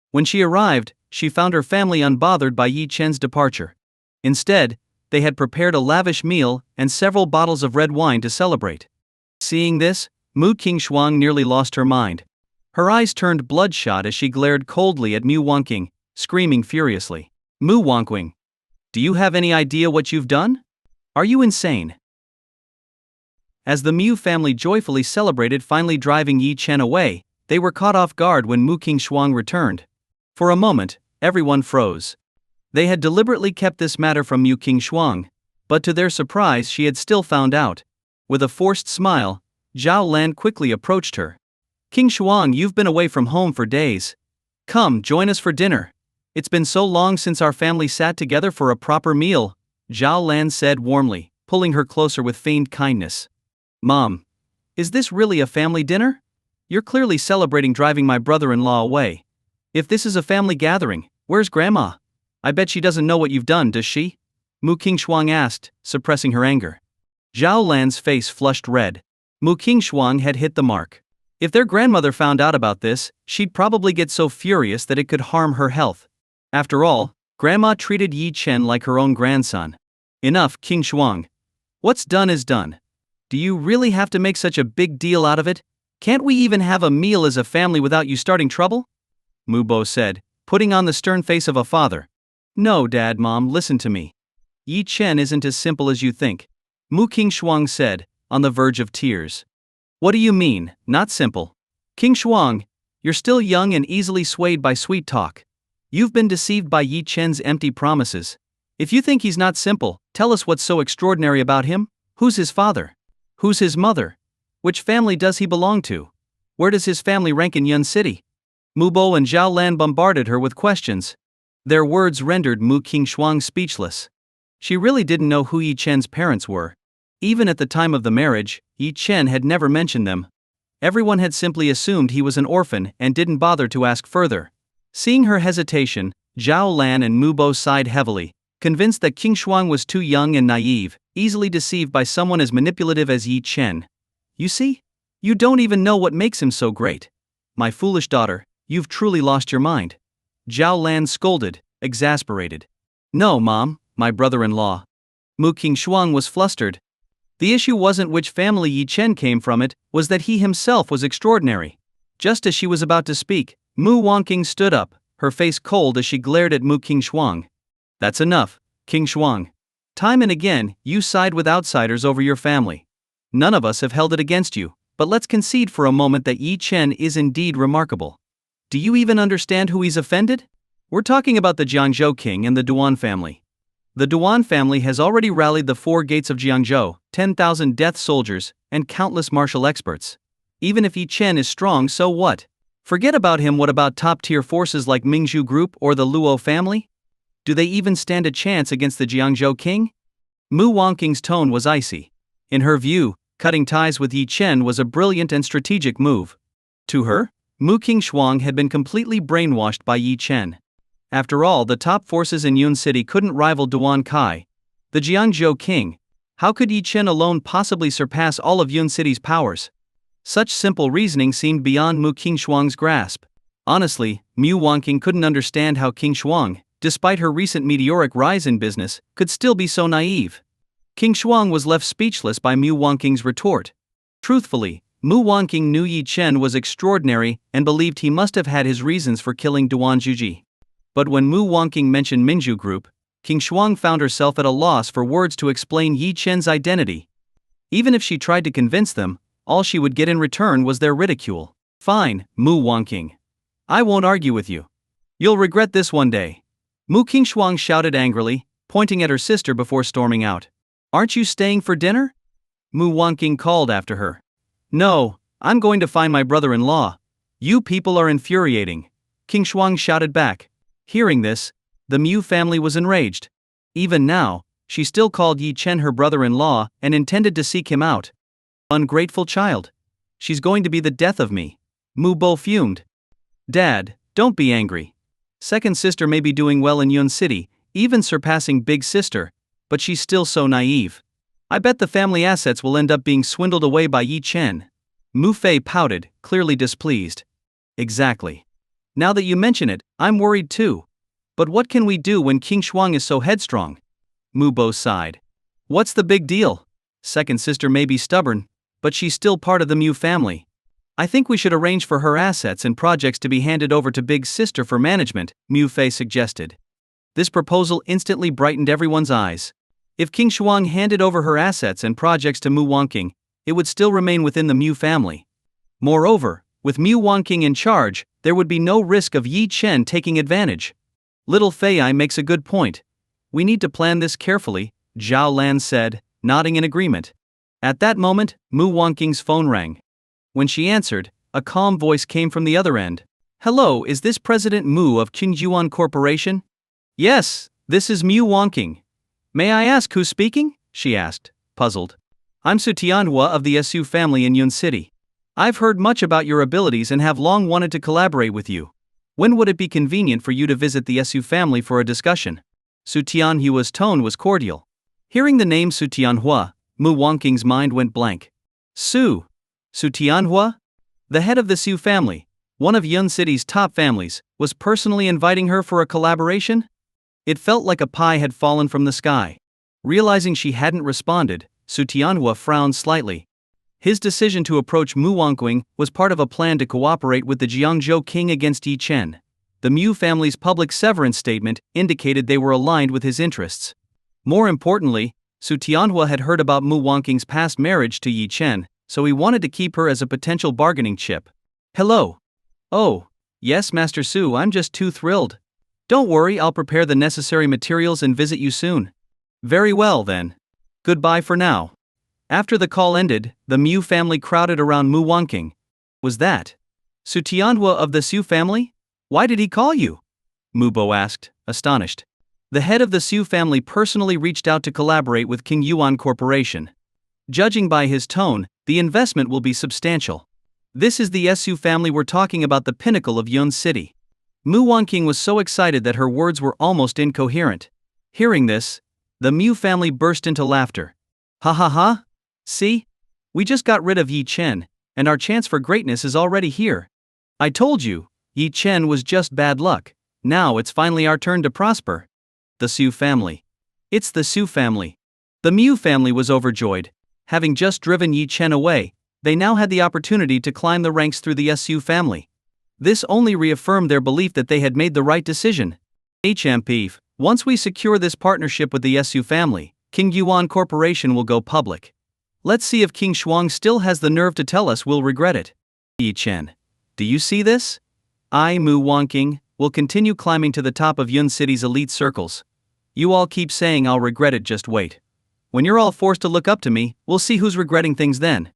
S1: When she arrived, she found her family unbothered by Yi Chen's departure. Instead, they had prepared a lavish meal and several bottles of red wine to celebrate. Seeing this, Mu Qingshuang nearly lost her mind. Her eyes turned bloodshot as she glared coldly at Mu Wangqing, screaming furiously. Mu Wangqing, do you have any idea what you've done? Are you insane? As the Mu family joyfully celebrated finally driving Yi Chen away, they were caught off guard when Mu Qingshuang returned. For a moment, everyone froze. They had deliberately kept this matter from Mu Qingshuang, but to their surprise she had still found out. With a forced smile, Zhao Lan quickly approached her. Qingshuang, you've been away from home for days. Come, join us for dinner. It's been so long since our family sat together for a proper meal, Zhao Lan said warmly, pulling her closer with feigned kindness. Mom, is this really a family dinner? You're clearly celebrating driving my brother-in-law away. If this is a family gathering, where's Grandma? I bet she doesn't know what you've done, does she? Mu Qingshuang asked, suppressing her anger. Zhao Lan's face flushed red. Mu Qingshuang had hit the mark. If their grandmother found out about this, she'd probably get so furious that it could harm her health. After all, Grandma treated Yi Chen like her own grandson. Enough, Qingshuang. What's done is done. Do you really have to make such a big deal out of it? Can't we even have a meal as a family without you starting trouble? Mu Bo said, putting on the stern face of a father. No, Dad, Mom, listen to me. Yi Chen isn't as simple as you think, Mu Qingshuang said, on the verge of tears. What do you mean, not simple? Qingshuang, you're still young and easily swayed by sweet talk. You've been deceived by Yi Chen's empty promises. If you think he's not simple, tell us what's so extraordinary about him. Who's his father? Who's his mother? Which family does he belong to? Where does his family rank in Yun City? Mu Bo and Zhao Lan bombarded her with questions. Their words rendered Mu Qingshuang speechless. She really didn't know who Yi Chen's parents were. Even at the time of the marriage, Yi Chen had never mentioned them. Everyone had simply assumed he was an orphan and didn't bother to ask further. Seeing her hesitation, Zhao Lan and Mu Bo sighed heavily, convinced that Qingshuang was too young and naive, easily deceived by someone as manipulative as Yi Chen. You see? You don't even know what makes him so great. My foolish daughter, you've truly lost your mind. Zhao Lan scolded, exasperated. No, Mom, my brother-in-law. Mu Qingshuang was flustered. The issue wasn't which family Yi Chen came from, it was that he himself was extraordinary. Just as she was about to speak, Mu Wangqing stood up, her face cold as she glared at Mu Qingshuang. That's enough, Qingshuang. Time and again, you side with outsiders over your family. None of us have held it against you, but let's concede for a moment that Yi Chen is indeed remarkable. Do you even understand who he's offended? We're talking about the Jiangzhou king and the Duan family. The Duan family has already rallied the 4 gates of Jiangzhou, 10,000 death soldiers, and countless martial experts. Even if Yi Chen is strong, so what? Forget about him, what about top-tier forces like Mingzhu Group or the Luo family? Do they even stand a chance against the Jiangzhou king? Mu Wangqing's tone was icy. In her view, cutting ties with Yi Chen was a brilliant and strategic move. To her, Mu Qingshuang had been completely brainwashed by Yi Chen. After all, the top forces in Yun City couldn't rival Duan Kai, the Jiangzhou king. How could Yi Chen alone possibly surpass all of Yun City's powers? Such simple reasoning seemed beyond Mu Qingshuang's grasp. Honestly, Mu Wangqing couldn't understand how Qingshuang, despite her recent meteoric rise in business, could still be so naive. Qingshuang was left speechless by Mu Wangqing's retort. Truthfully, Mu Wangqing knew Yi Chen was extraordinary and believed he must have had his reasons for killing Duan Zhuji. But when Mu Wangqing mentioned Mingzhu Group, Qingshuang found herself at a loss for words to explain Yi Chen's identity. Even if she tried to convince them, all she would get in return was their ridicule. Fine, Mu Wangqing. I won't argue with you. You'll regret this one day. Mu Qingshuang shouted angrily, pointing at her sister before storming out. Aren't you staying for dinner? Mu Wangqing called after her. No, I'm going to find my brother-in-law. You people are infuriating, Qingshuang shouted back. Hearing this, the Mu family was enraged. Even now, she still called Yi Chen her brother-in-law and intended to seek him out. Ungrateful child. She's going to be the death of me. Mu Bo fumed. Dad, don't be angry. Second sister may be doing well in Yun City, even surpassing big sister, but she's still so naive. I bet the family assets will end up being swindled away by Yi Chen. Mu Fei pouted, clearly displeased. Exactly. Now that you mention it, I'm worried too. But what can we do when Qingshuang is so headstrong? Mubo sighed. What's the big deal? Second sister may be stubborn, but she's still part of the Mu family. I think we should arrange for her assets and projects to be handed over to big sister for management, Mu Fei suggested. This proposal instantly brightened everyone's eyes. If King Shuang handed over her assets and projects to Mu Wangking, it would still remain within the Mu family. Moreover, with Mu Wangking in charge, there would be no risk of Yi Chen taking advantage. Little Fei makes a good point. We need to plan this carefully, Zhao Lan said, nodding in agreement. At that moment, Mu Wangking's phone rang. When she answered, a calm voice came from the other end. Hello, is this President Mu of Qingyuan Corporation? Yes, this is Mu Wangking. May I ask who's speaking? She asked, puzzled. I'm Su Tianhua of the Su family in Yun City. I've heard much about your abilities and have long wanted to collaborate with you. When would it be convenient for you to visit the Su family for a discussion? Su Tianhua's tone was cordial. Hearing the name Su Tianhua, Mu Wangking's mind went blank. Su Tianhua? The head of the Su family, one of Yun City's top families, was personally inviting her for a collaboration? It felt like a pie had fallen from the sky. Realizing she hadn't responded, Su Tianhua frowned slightly. His decision to approach Mu Wangking was part of a plan to cooperate with the Jiangzhou king against Yi Chen. The Mu family's public severance statement indicated they were aligned with his interests. More importantly, Su Tianhua had heard about Mu Wangking's past marriage to Yi Chen, so he wanted to keep her as a potential bargaining chip. Hello. Oh, yes, Master Su, I'm just too thrilled. Don't worry, I'll prepare the necessary materials and visit you soon. Very well then. Goodbye for now. After the call ended, the Mu family crowded around Mu Wangking. Was that Su Tianhua of the Su family? Why did he call you? Mubo asked, astonished. The head of the Su family personally reached out to collaborate with Qingyuan Corporation. Judging by his tone, the investment will be substantial. This is the Su family we're talking about, the pinnacle of Yun City. Mu Wangking was so excited that her words were almost incoherent. Hearing this, the Mu family burst into laughter. Ha ha ha! See? We just got rid of Yi Chen, and our chance for greatness is already here. I told you, Yi Chen was just bad luck. Now it's finally our turn to prosper. The Su family. It's the Su family. The Mu family was overjoyed. Having just driven Yi Chen away, they now had the opportunity to climb the ranks through the Su family. This only reaffirmed their belief that they had made the right decision. HMP, once we secure this partnership with the Su family, Qingyuan Corporation will go public. Let's see if King Shuang still has the nerve to tell us we'll regret it. Yi Chen. Do you see this? I, Mu Wangking, will continue climbing to the top of Yun City's elite circles. You all keep saying I'll regret it, just wait. When you're all forced to look up to me, we'll see who's regretting things then.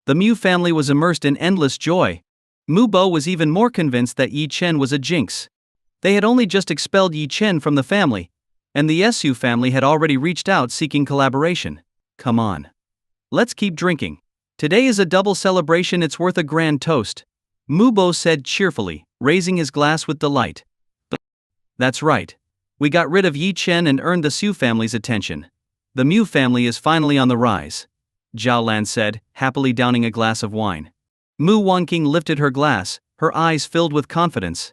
S1: The Mu family was immersed in endless joy. Mu Bo was even more convinced that Yi Chen was a jinx. They had only just expelled Yi Chen from the family, and the Su family had already reached out seeking collaboration. Come on. Let's keep drinking. Today is a double celebration, it's worth a grand toast. Mu Bo said cheerfully, raising his glass with delight. But that's right. We got rid of Yi Chen and earned the Su family's attention. The Mu family is finally on the rise. Zhao Lan said, happily downing a glass of wine. Mu Wangking lifted her glass, her eyes filled with confidence.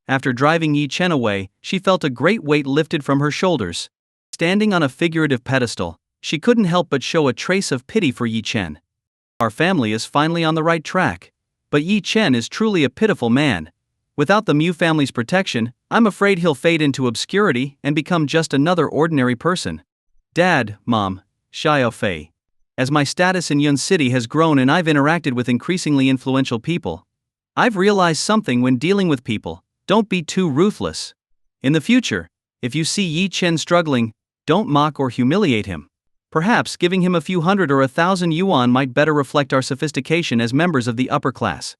S1: After driving Yi Chen away, she felt a great weight lifted from her shoulders. Standing on a figurative pedestal, she couldn't help but show a trace of pity for Yi Chen. Our family is finally on the right track. But Yi Chen is truly a pitiful man. Without the Mu family's protection, I'm afraid he'll fade into obscurity and become just another ordinary person. Dad, Mom, Xiao Fei. As my status in Yun City has grown and I've interacted with increasingly influential people, I've realized something when dealing with people: don't be too ruthless. In the future, if you see Yi Chen struggling, don't mock or humiliate him. Perhaps giving him a few hundred or 1,000 yuan might better reflect our sophistication as members of the upper class.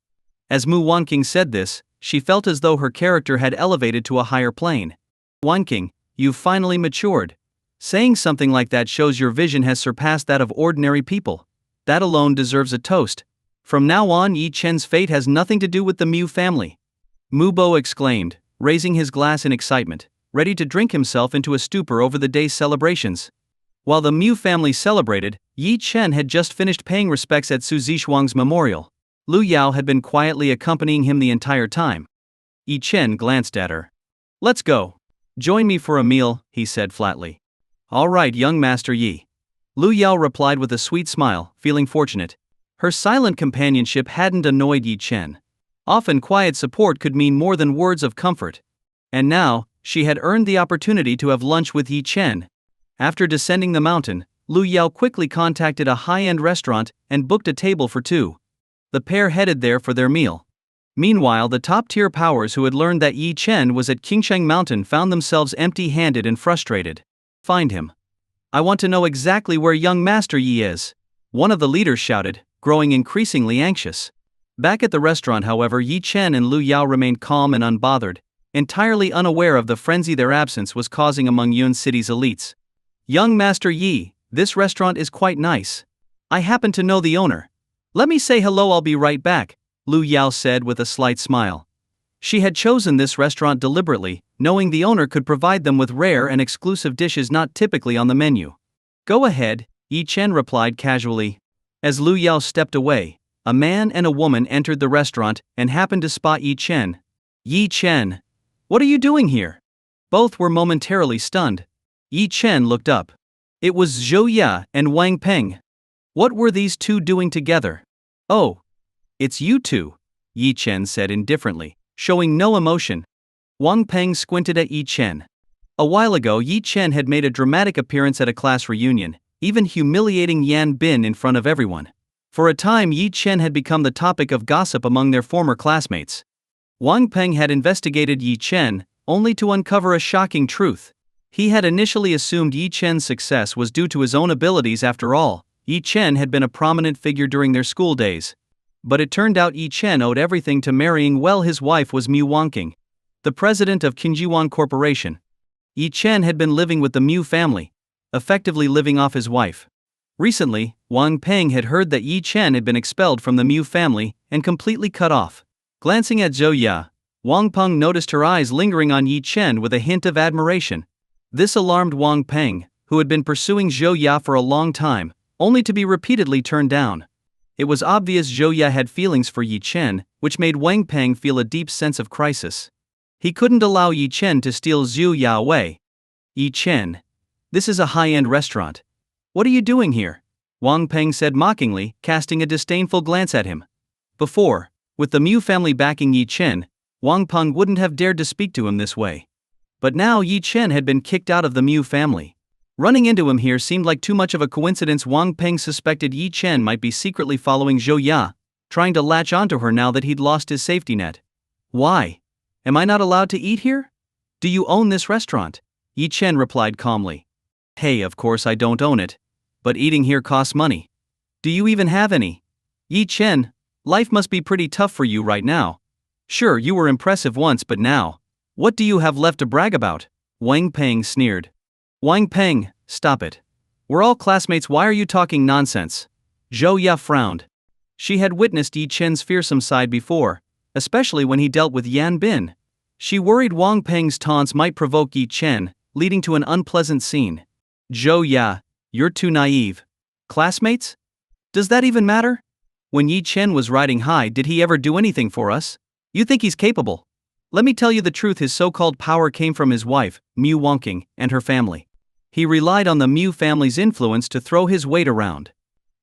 S1: As Mu Wangking said this, she felt as though her character had elevated to a higher plane. Wangking, you've finally matured. Saying something like that shows your vision has surpassed that of ordinary people. That alone deserves a toast. From now on, Yi Chen's fate has nothing to do with the Mu family. Mu Bo exclaimed, raising his glass in excitement, ready to drink himself into a stupor over the day's celebrations. While the Mu family celebrated, Yi Chen had just finished paying respects at Su Zishuang's memorial. Lu Yao had been quietly accompanying him the entire time. Yi Chen glanced at her. Let's go. Join me for a meal, he said flatly. All right, young Master Yi. Lu Yao replied with a sweet smile, feeling fortunate. Her silent companionship hadn't annoyed Yi Chen. Often quiet support could mean more than words of comfort. And now, she had earned the opportunity to have lunch with Yi Chen. After descending the mountain, Lu Yao quickly contacted a high-end restaurant and booked a table for two. The pair headed there for their meal. Meanwhile, the top-tier powers who had learned that Yi Chen was at Qingsheng Mountain found themselves empty-handed and frustrated. Find him. I want to know exactly where young Master Yi is, one of the leaders shouted, growing increasingly anxious. Back at the restaurant, however, Yi Chen and Lu Yao remained calm and unbothered, entirely unaware of the frenzy their absence was causing among Yun City's elites. Young Master Yi, this restaurant is quite nice. I happen to know the owner. Let me say hello, I'll be right back, Lu Yao said with a slight smile. She had chosen this restaurant deliberately, knowing the owner could provide them with rare and exclusive dishes not typically on the menu. Go ahead, Yi Chen replied casually. As Lu Yao stepped away, a man and a woman entered the restaurant and happened to spot Yi Chen. Yi Chen, what are you doing here? Both were momentarily stunned. Yi Chen looked up. It was Zhou Ya and Wang Peng. What were these two doing together? Oh, it's you two, Yi Chen said indifferently, showing no emotion. Wang Peng squinted at Yi Chen. A while ago, Yi Chen had made a dramatic appearance at a class reunion, even humiliating Yan Bin in front of everyone. For a time, Yi Chen had become the topic of gossip among their former classmates. Wang Peng had investigated Yi Chen, only to uncover a shocking truth. He had initially assumed Yi Chen's success was due to his own abilities. After all, Yi Chen had been a prominent figure during their school days. But it turned out Yi Chen owed everything to marrying well. His wife was Mu Wangqing, the president of Qingjiwan Corporation. Yi Chen had been living with the Mu family, effectively living off his wife. Recently, Wang Peng had heard that Yi Chen had been expelled from the Mu family and completely cut off. Glancing at Zhou Ya, Wang Peng noticed her eyes lingering on Yi Chen with a hint of admiration. This alarmed Wang Peng, who had been pursuing Zhou Ya for a long time, only to be repeatedly turned down. It was obvious Zhou Ya had feelings for Yi Chen, which made Wang Peng feel a deep sense of crisis. He couldn't allow Yi Chen to steal Zhou Ya away. Yi Chen, this is a high-end restaurant. What are you doing here? Wang Peng said mockingly, casting a disdainful glance at him. Before, with the Mu family backing Yi Chen, Wang Peng wouldn't have dared to speak to him this way. But now Yi Chen had been kicked out of the Mu family. Running into him here seemed like too much of a coincidence. Wang Peng suspected Yi Chen might be secretly following Zhou Ya, trying to latch onto her now that he'd lost his safety net. Why? Am I not allowed to eat here? Do you own this restaurant? Yi Chen replied calmly. Hey, of course I don't own it. But eating here costs money. Do you even have any? Yi Chen, life must be pretty tough for you right now. Sure, you were impressive once, but now, what do you have left to brag about? Wang Peng sneered. Wang Peng, stop it. We're all classmates, why are you talking nonsense? Zhou Ya frowned. She had witnessed Yi Chen's fearsome side before, especially when he dealt with Yan Bin. She worried Wang Peng's taunts might provoke Yi Chen, leading to an unpleasant scene. Zhou Ya, you're too naive. Classmates? Does that even matter? When Yi Chen was riding high, did he ever do anything for us? You think he's capable? Let me tell you the truth, his so-called power came from his wife, Mu Wangqing, and her family. He relied on the Mu family's influence to throw his weight around.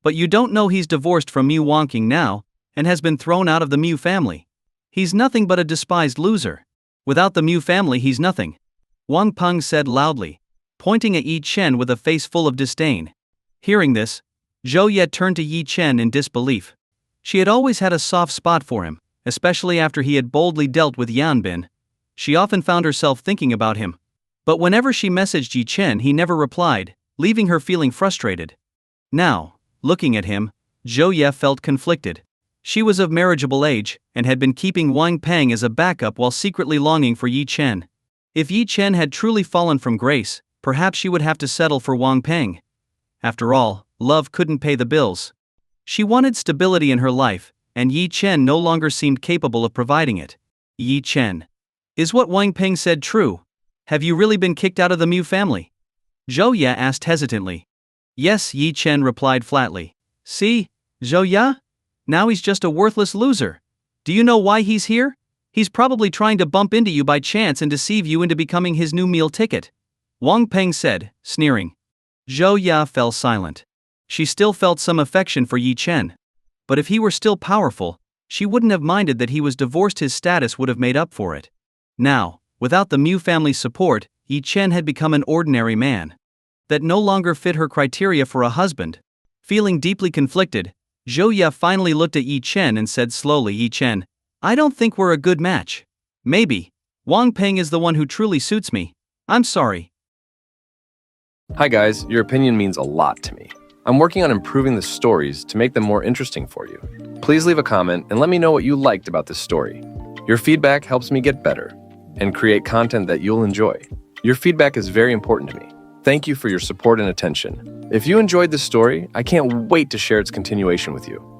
S1: But you don't know he's divorced from Mu Wangqing now, and has been thrown out of the Mu family. He's nothing but a despised loser. Without the Mu family he's nothing. Wang Peng said loudly, pointing at Yi Chen with a face full of disdain. Hearing this, Zhou Ya turned to Yi Chen in disbelief. She had always had a soft spot for him, especially after he had boldly dealt with Yan Bin. She often found herself thinking about him. But whenever she messaged Yi Chen, he never replied, leaving her feeling frustrated. Now, looking at him, Zhou Ya felt conflicted. She was of marriageable age, and had been keeping Wang Peng as a backup while secretly longing for Yi Chen. If Yi Chen had truly fallen from grace, perhaps she would have to settle for Wang Peng. After all, love couldn't pay the bills. She wanted stability in her life, and Yi Chen no longer seemed capable of providing it. Yi Chen. Is what Wang Peng said true? Have you really been kicked out of the Mu family? Zhou Ya asked hesitantly. Yes, Yi Chen replied flatly. See, Zhou Ya? Now he's just a worthless loser. Do you know why he's here? He's probably trying to bump into you by chance and deceive you into becoming his new meal ticket. Wang Peng said, sneering. Zhou Ya fell silent. She still felt some affection for Yi Chen. But if he were still powerful, she wouldn't have minded that he was divorced. His status would have made up for it. Now, without the Mu family's support, Yi Chen had become an ordinary man. That no longer fit her criteria for a husband. Feeling deeply conflicted, Zhou Ya finally looked at Yi Chen and said slowly, Yi Chen, I don't think we're a good match. Maybe. Wang Peng is the one who truly suits me. I'm sorry.
S2: Hi guys, your opinion means a lot to me. I'm working on improving the stories to make them more interesting for you. Please leave a comment and let me know what you liked about this story. Your feedback helps me get better and create content that you'll enjoy. Your feedback is very important to me. Thank you for your support and attention. If you enjoyed this story, I can't wait to share its continuation with you.